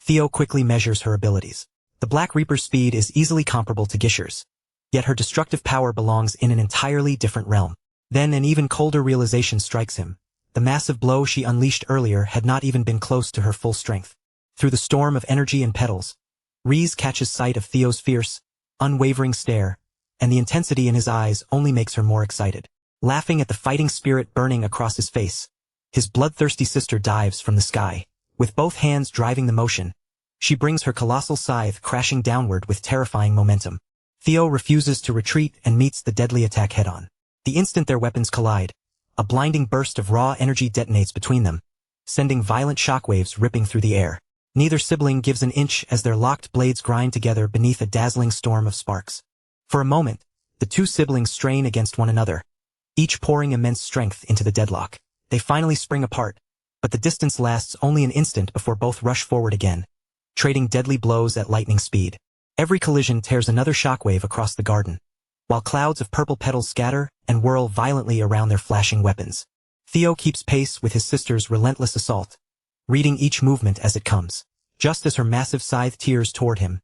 Theo quickly measures her abilities. The Black Reaper's speed is easily comparable to Gisher's, yet her destructive power belongs in an entirely different realm. Then an even colder realization strikes him. The massive blow she unleashed earlier had not even been close to her full strength. Through the storm of energy and petals, Reese catches sight of Theo's fierce, unwavering stare, and the intensity in his eyes only makes her more excited. Laughing at the fighting spirit burning across his face, his bloodthirsty sister dives from the sky. With both hands driving the motion, she brings her colossal scythe crashing downward with terrifying momentum. Theo refuses to retreat and meets the deadly attack head-on. The instant their weapons collide, a blinding burst of raw energy detonates between them, sending violent shockwaves ripping through the air. Neither sibling gives an inch as their locked blades grind together beneath a dazzling storm of sparks. For a moment, the two siblings strain against one another, each pouring immense strength into the deadlock. They finally spring apart, but the distance lasts only an instant before both rush forward again, trading deadly blows at lightning speed. Every collision tears another shockwave across the garden, while clouds of purple petals scatter and whirl violently around their flashing weapons. Theo keeps pace with his sister's relentless assault, reading each movement as it comes. Just as her massive scythe tears toward him,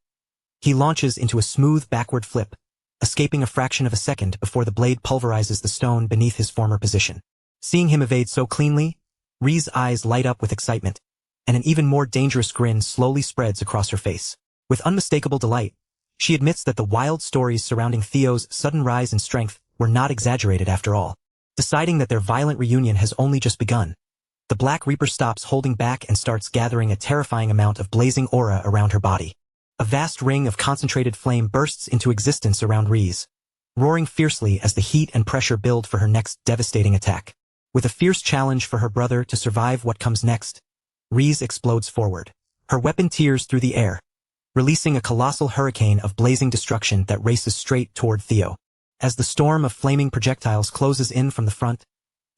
he launches into a smooth backward flip, escaping a fraction of a second before the blade pulverizes the stone beneath his former position. Seeing him evade so cleanly, Ri's eyes light up with excitement, and an even more dangerous grin slowly spreads across her face. With unmistakable delight, she admits that the wild stories surrounding Theo's sudden rise in strength were not exaggerated after all. Deciding that their violent reunion has only just begun, the Black Reaper stops holding back and starts gathering a terrifying amount of blazing aura around her body. A vast ring of concentrated flame bursts into existence around Ri's, roaring fiercely as the heat and pressure build for her next devastating attack. With a fierce challenge for her brother to survive what comes next, Ri's explodes forward. Her weapon tears through the air, releasing a colossal hurricane of blazing destruction that races straight toward Theo. As the storm of flaming projectiles closes in from the front,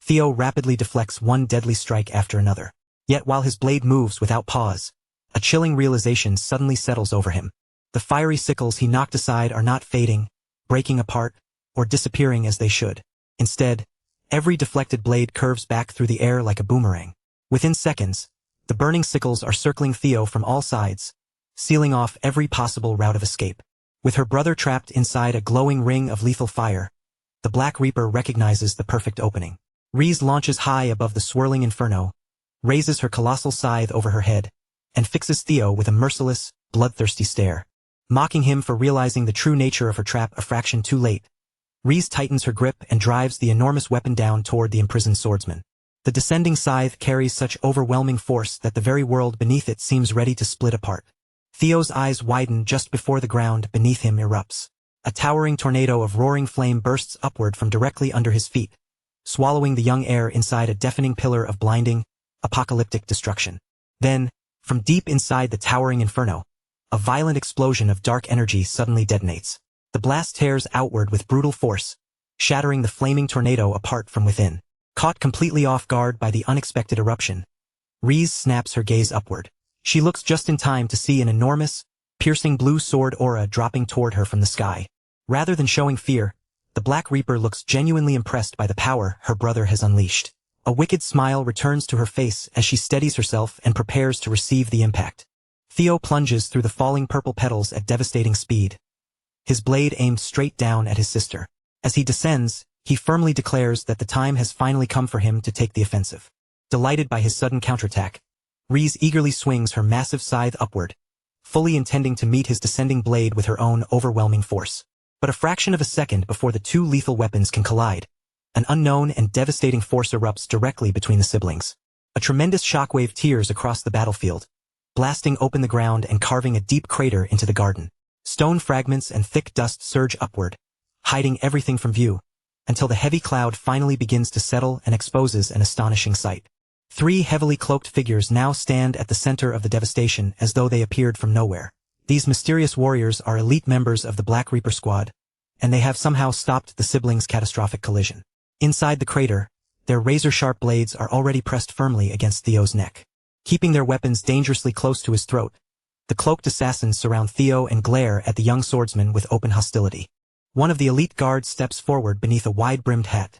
Theo rapidly deflects one deadly strike after another. Yet while his blade moves without pause, a chilling realization suddenly settles over him. The fiery sickles he knocked aside are not fading, breaking apart, or disappearing as they should. Instead, every deflected blade curves back through the air like a boomerang. Within seconds, the burning sickles are circling Theo from all sides, sealing off every possible route of escape. With her brother trapped inside a glowing ring of lethal fire, the Black Reaper recognizes the perfect opening. Ri's launches high above the swirling inferno, raises her colossal scythe over her head, and fixes Theo with a merciless, bloodthirsty stare. Mocking him for realizing the true nature of her trap a fraction too late, Ri's tightens her grip and drives the enormous weapon down toward the imprisoned swordsman. The descending scythe carries such overwhelming force that the very world beneath it seems ready to split apart. Theo's eyes widen just before the ground beneath him erupts. A towering tornado of roaring flame bursts upward from directly under his feet, swallowing the young heir inside a deafening pillar of blinding, apocalyptic destruction. Then, from deep inside the towering inferno, a violent explosion of dark energy suddenly detonates. The blast tears outward with brutal force, shattering the flaming tornado apart from within. Caught completely off guard by the unexpected eruption, Ri's snaps her gaze upward. She looks just in time to see an enormous, piercing blue sword aura dropping toward her from the sky. Rather than showing fear, the Black Reaper looks genuinely impressed by the power her brother has unleashed. A wicked smile returns to her face as she steadies herself and prepares to receive the impact. Theo plunges through the falling purple petals at devastating speed, his blade aimed straight down at his sister. As he descends, he firmly declares that the time has finally come for him to take the offensive. Delighted by his sudden counterattack, Ri's eagerly swings her massive scythe upward, fully intending to meet his descending blade with her own overwhelming force. But a fraction of a second before the two lethal weapons can collide, an unknown and devastating force erupts directly between the siblings. A tremendous shockwave tears across the battlefield, blasting open the ground and carving a deep crater into the garden. Stone fragments and thick dust surge upward, hiding everything from view, until the heavy cloud finally begins to settle and exposes an astonishing sight. Three heavily cloaked figures now stand at the center of the devastation as though they appeared from nowhere. These mysterious warriors are elite members of the Black Reaper squad, and they have somehow stopped the siblings' catastrophic collision. Inside the crater, their razor-sharp blades are already pressed firmly against Theo's neck. Keeping their weapons dangerously close to his throat, the cloaked assassins surround Theo and glare at the young swordsman with open hostility. One of the elite guards steps forward beneath a wide-brimmed hat,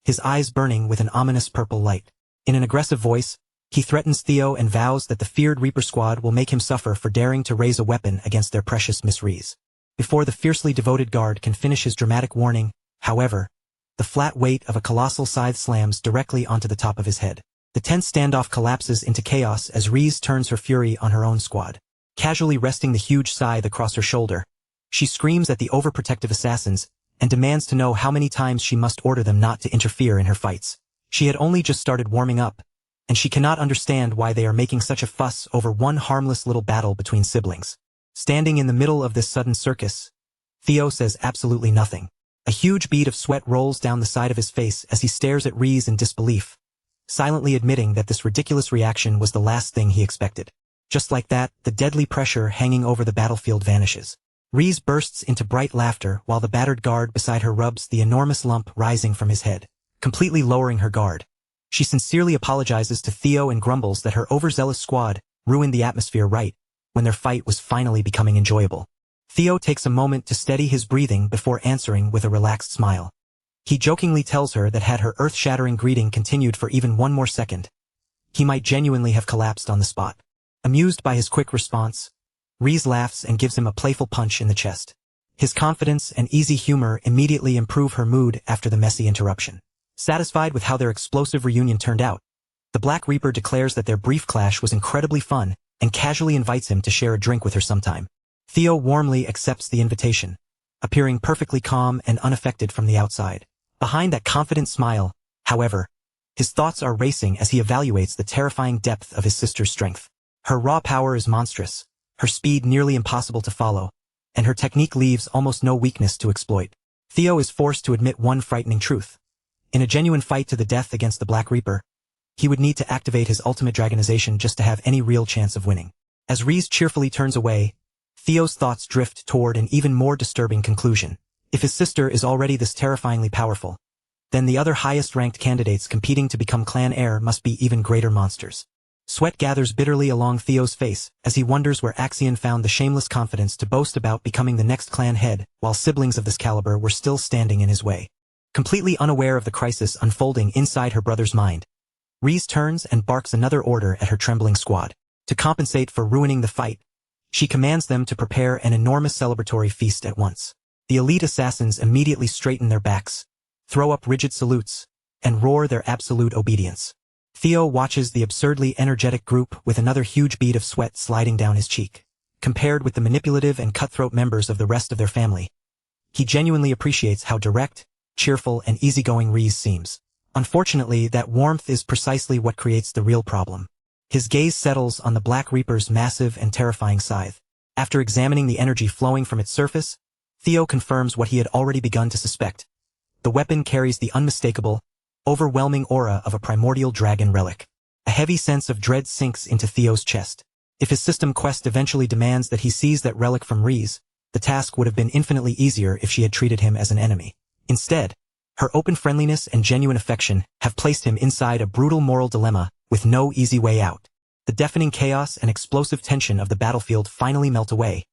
his eyes burning with an ominous purple light. In an aggressive voice, he threatens Theo and vows that the feared Reaper squad will make him suffer for daring to raise a weapon against their precious Miss Ri's. Before the fiercely devoted guard can finish his dramatic warning, however, the flat weight of a colossal scythe slams directly onto the top of his head. The tense standoff collapses into chaos as Ri's turns her fury on her own squad. Casually resting the huge scythe across her shoulder, she screams at the overprotective assassins and demands to know how many times she must order them not to interfere in her fights. She had only just started warming up, and she cannot understand why they are making such a fuss over one harmless little battle between siblings. Standing in the middle of this sudden circus, Theo says absolutely nothing. A huge bead of sweat rolls down the side of his face as he stares at Ri's in disbelief, silently admitting that this ridiculous reaction was the last thing he expected. Just like that, the deadly pressure hanging over the battlefield vanishes. Ri's bursts into bright laughter while the battered guard beside her rubs the enormous lump rising from his head. Completely lowering her guard, she sincerely apologizes to Theo and grumbles that her overzealous squad ruined the atmosphere right when their fight was finally becoming enjoyable. Theo takes a moment to steady his breathing before answering with a relaxed smile. He jokingly tells her that had her earth-shattering greeting continued for even one more second, he might genuinely have collapsed on the spot. Amused by his quick response, Reese laughs and gives him a playful punch in the chest. His confidence and easy humor immediately improve her mood after the messy interruption. Satisfied with how their explosive reunion turned out, the Black Reaper declares that their brief clash was incredibly fun and casually invites him to share a drink with her sometime. Theo warmly accepts the invitation, appearing perfectly calm and unaffected from the outside. Behind that confident smile, however, his thoughts are racing as he evaluates the terrifying depth of his sister's strength. Her raw power is monstrous, her speed nearly impossible to follow, and her technique leaves almost no weakness to exploit. Theo is forced to admit one frightening truth. In a genuine fight to the death against the Black Reaper, he would need to activate his ultimate dragonization just to have any real chance of winning. As Reese cheerfully turns away, Theo's thoughts drift toward an even more disturbing conclusion. If his sister is already this terrifyingly powerful, then the other highest-ranked candidates competing to become clan heir must be even greater monsters. Sweat gathers bitterly along Theo's face as he wonders where Axion found the shameless confidence to boast about becoming the next clan head while siblings of this caliber were still standing in his way. Completely unaware of the crisis unfolding inside her brother's mind, Reese turns and barks another order at her trembling squad. To compensate for ruining the fight, she commands them to prepare an enormous celebratory feast at once. The elite assassins immediately straighten their backs, throw up rigid salutes, and roar their absolute obedience. Theo watches the absurdly energetic group with another huge bead of sweat sliding down his cheek. Compared with the manipulative and cutthroat members of the rest of their family, he genuinely appreciates how direct, cheerful, and easygoing Reese seems. Unfortunately, that warmth is precisely what creates the real problem. His gaze settles on the Black Reaper's massive and terrifying scythe. After examining the energy flowing from its surface, Theo confirms what he had already begun to suspect. The weapon carries the unmistakable, overwhelming aura of a primordial dragon relic. A heavy sense of dread sinks into Theo's chest. If his system quest eventually demands that he seize that relic from Reese, the task would have been infinitely easier if she had treated him as an enemy. Instead, her open friendliness and genuine affection have placed him inside a brutal moral dilemma with no easy way out. The deafening chaos and explosive tension of the battlefield finally melt away,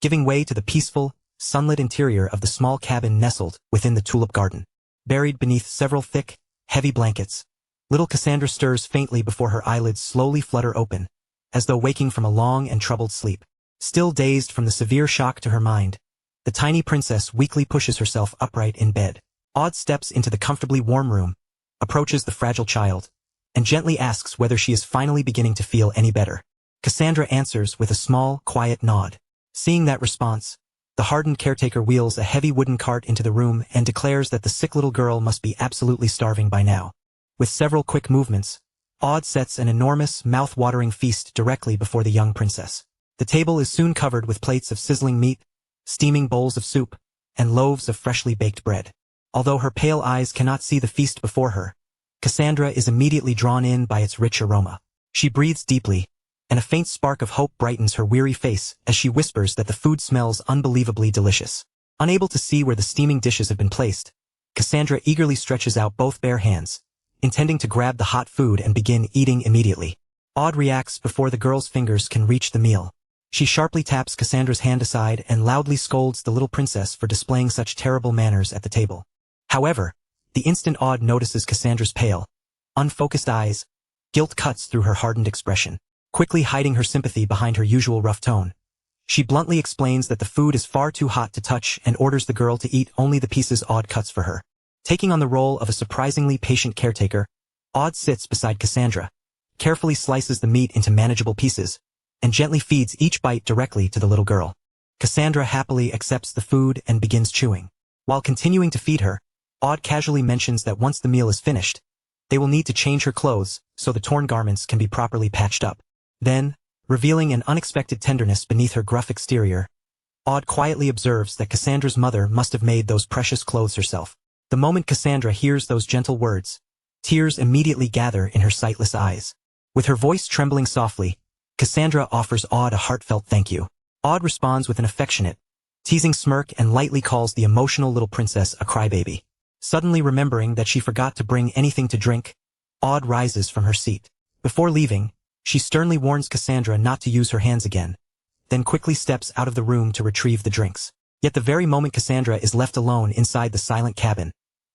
giving way to the peaceful, sunlit interior of the small cabin nestled within the tulip garden. Buried beneath several thick, heavy blankets, little Cassandra stirs faintly before her eyelids slowly flutter open, as though waking from a long and troubled sleep. Still dazed from the severe shock to her mind, the tiny princess weakly pushes herself upright in bed. Odd steps into the comfortably warm room, approaches the fragile child, and gently asks whether she is finally beginning to feel any better. Cassandra answers with a small, quiet nod. Seeing that response, the hardened caretaker wheels a heavy wooden cart into the room and declares that the sick little girl must be absolutely starving by now. With several quick movements, Odd sets an enormous, mouth-watering feast directly before the young princess. The table is soon covered with plates of sizzling meat, steaming bowls of soup, and loaves of freshly baked bread. Although her pale eyes cannot see the feast before her, Cassandra is immediately drawn in by its rich aroma. She breathes deeply, and a faint spark of hope brightens her weary face as she whispers that the food smells unbelievably delicious. Unable to see where the steaming dishes have been placed, Cassandra eagerly stretches out both bare hands, intending to grab the hot food and begin eating immediately. Odd reacts before the girl's fingers can reach the meal. She sharply taps Cassandra's hand aside and loudly scolds the little princess for displaying such terrible manners at the table. However, the instant Odd notices Cassandra's pale, unfocused eyes, guilt cuts through her hardened expression. Quickly hiding her sympathy behind her usual rough tone, she bluntly explains that the food is far too hot to touch and orders the girl to eat only the pieces Odd cuts for her. Taking on the role of a surprisingly patient caretaker, Odd sits beside Cassandra, carefully slices the meat into manageable pieces, and gently feeds each bite directly to the little girl. Cassandra happily accepts the food and begins chewing. While continuing to feed her, Odd casually mentions that once the meal is finished, they will need to change her clothes so the torn garments can be properly patched up. Then, revealing an unexpected tenderness beneath her gruff exterior, Odd quietly observes that Cassandra's mother must have made those precious clothes herself. The moment Cassandra hears those gentle words, tears immediately gather in her sightless eyes. With her voice trembling softly, Cassandra offers Odd a heartfelt thank you. Odd responds with an affectionate, teasing smirk and lightly calls the emotional little princess a crybaby. Suddenly remembering that she forgot to bring anything to drink, Odd rises from her seat. Before leaving, she sternly warns Cassandra not to use her hands again, then quickly steps out of the room to retrieve the drinks. Yet the very moment Cassandra is left alone inside the silent cabin,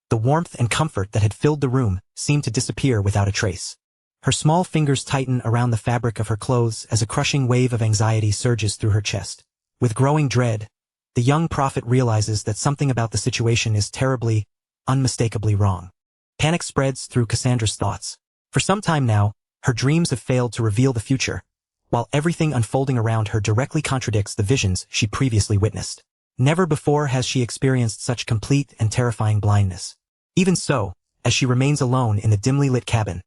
the warmth and comfort that had filled the room seemed to disappear without a trace. Her small fingers tighten around the fabric of her clothes as a crushing wave of anxiety surges through her chest. With growing dread, the young prophet realizes that something about the situation is terribly, unmistakably wrong. Panic spreads through Cassandra's thoughts. For some time now, her dreams have failed to reveal the future, while everything unfolding around her directly contradicts the visions she previously witnessed. Never before has she experienced such complete and terrifying blindness. Even so, as she remains alone in the dimly lit cabin,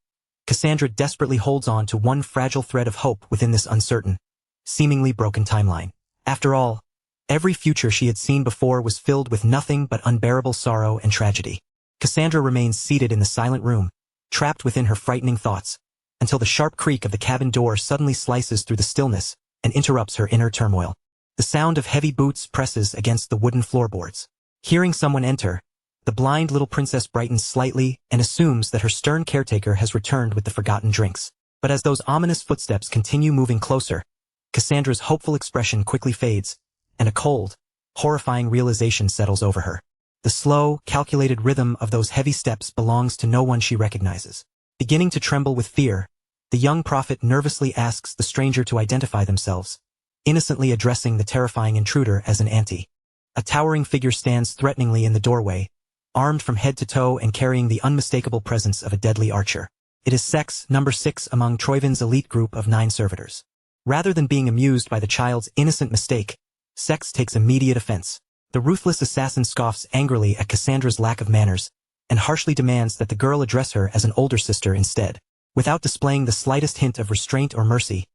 Cassandra desperately holds on to one fragile thread of hope within this uncertain, seemingly broken timeline. After all, every future she had seen before was filled with nothing but unbearable sorrow and tragedy. Cassandra remains seated in the silent room, trapped within her frightening thoughts, until the sharp creak of the cabin door suddenly slices through the stillness and interrupts her inner turmoil. The sound of heavy boots presses against the wooden floorboards. Hearing someone enter, the blind little princess brightens slightly and assumes that her stern caretaker has returned with the forgotten drinks. But as those ominous footsteps continue moving closer, Cassandra's hopeful expression quickly fades, and a cold, horrifying realization settles over her. The slow, calculated rhythm of those heavy steps belongs to no one she recognizes. Beginning to tremble with fear, the young prophet nervously asks the stranger to identify themselves, innocently addressing the terrifying intruder as an auntie. A towering figure stands threateningly in the doorway, armed from head to toe and carrying the unmistakable presence of a deadly archer. It is Sex, number 6 among Troivin's elite group of 9 servitors. Rather than being amused by the child's innocent mistake, Sex takes immediate offense. The ruthless assassin scoffs angrily at Cassandra's lack of manners, and harshly demands that the girl address her as an older sister instead. Without displaying the slightest hint of restraint or mercy,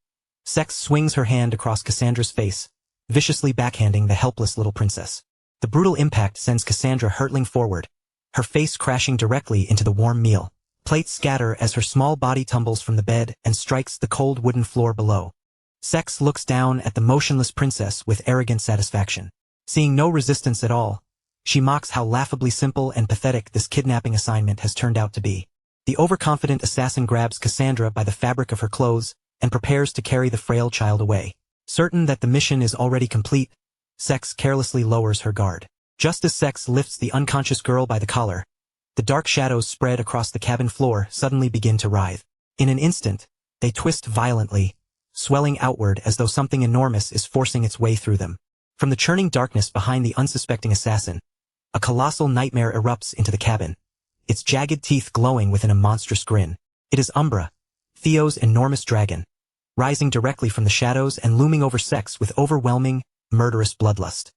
Sex swings her hand across Cassandra's face, viciously backhanding the helpless little princess. The brutal impact sends Cassandra hurtling forward, her face crashing directly into the warm meal. Plates scatter as her small body tumbles from the bed and strikes the cold wooden floor below. Sex looks down at the motionless princess with arrogant satisfaction. Seeing no resistance at all, she mocks how laughably simple and pathetic this kidnapping assignment has turned out to be. The overconfident assassin grabs Cassandra by the fabric of her clothes and prepares to carry the frail child away. Certain that the mission is already complete, Sex carelessly lowers her guard. Just as Sex lifts the unconscious girl by the collar, the dark shadows spread across the cabin floor suddenly begin to writhe. In an instant, they twist violently, swelling outward as though something enormous is forcing its way through them. From the churning darkness behind the unsuspecting assassin, a colossal nightmare erupts into the cabin, its jagged teeth glowing within a monstrous grin. It is Umbra, Theo's enormous dragon, rising directly from the shadows and looming over Sex with overwhelming, murderous bloodlust.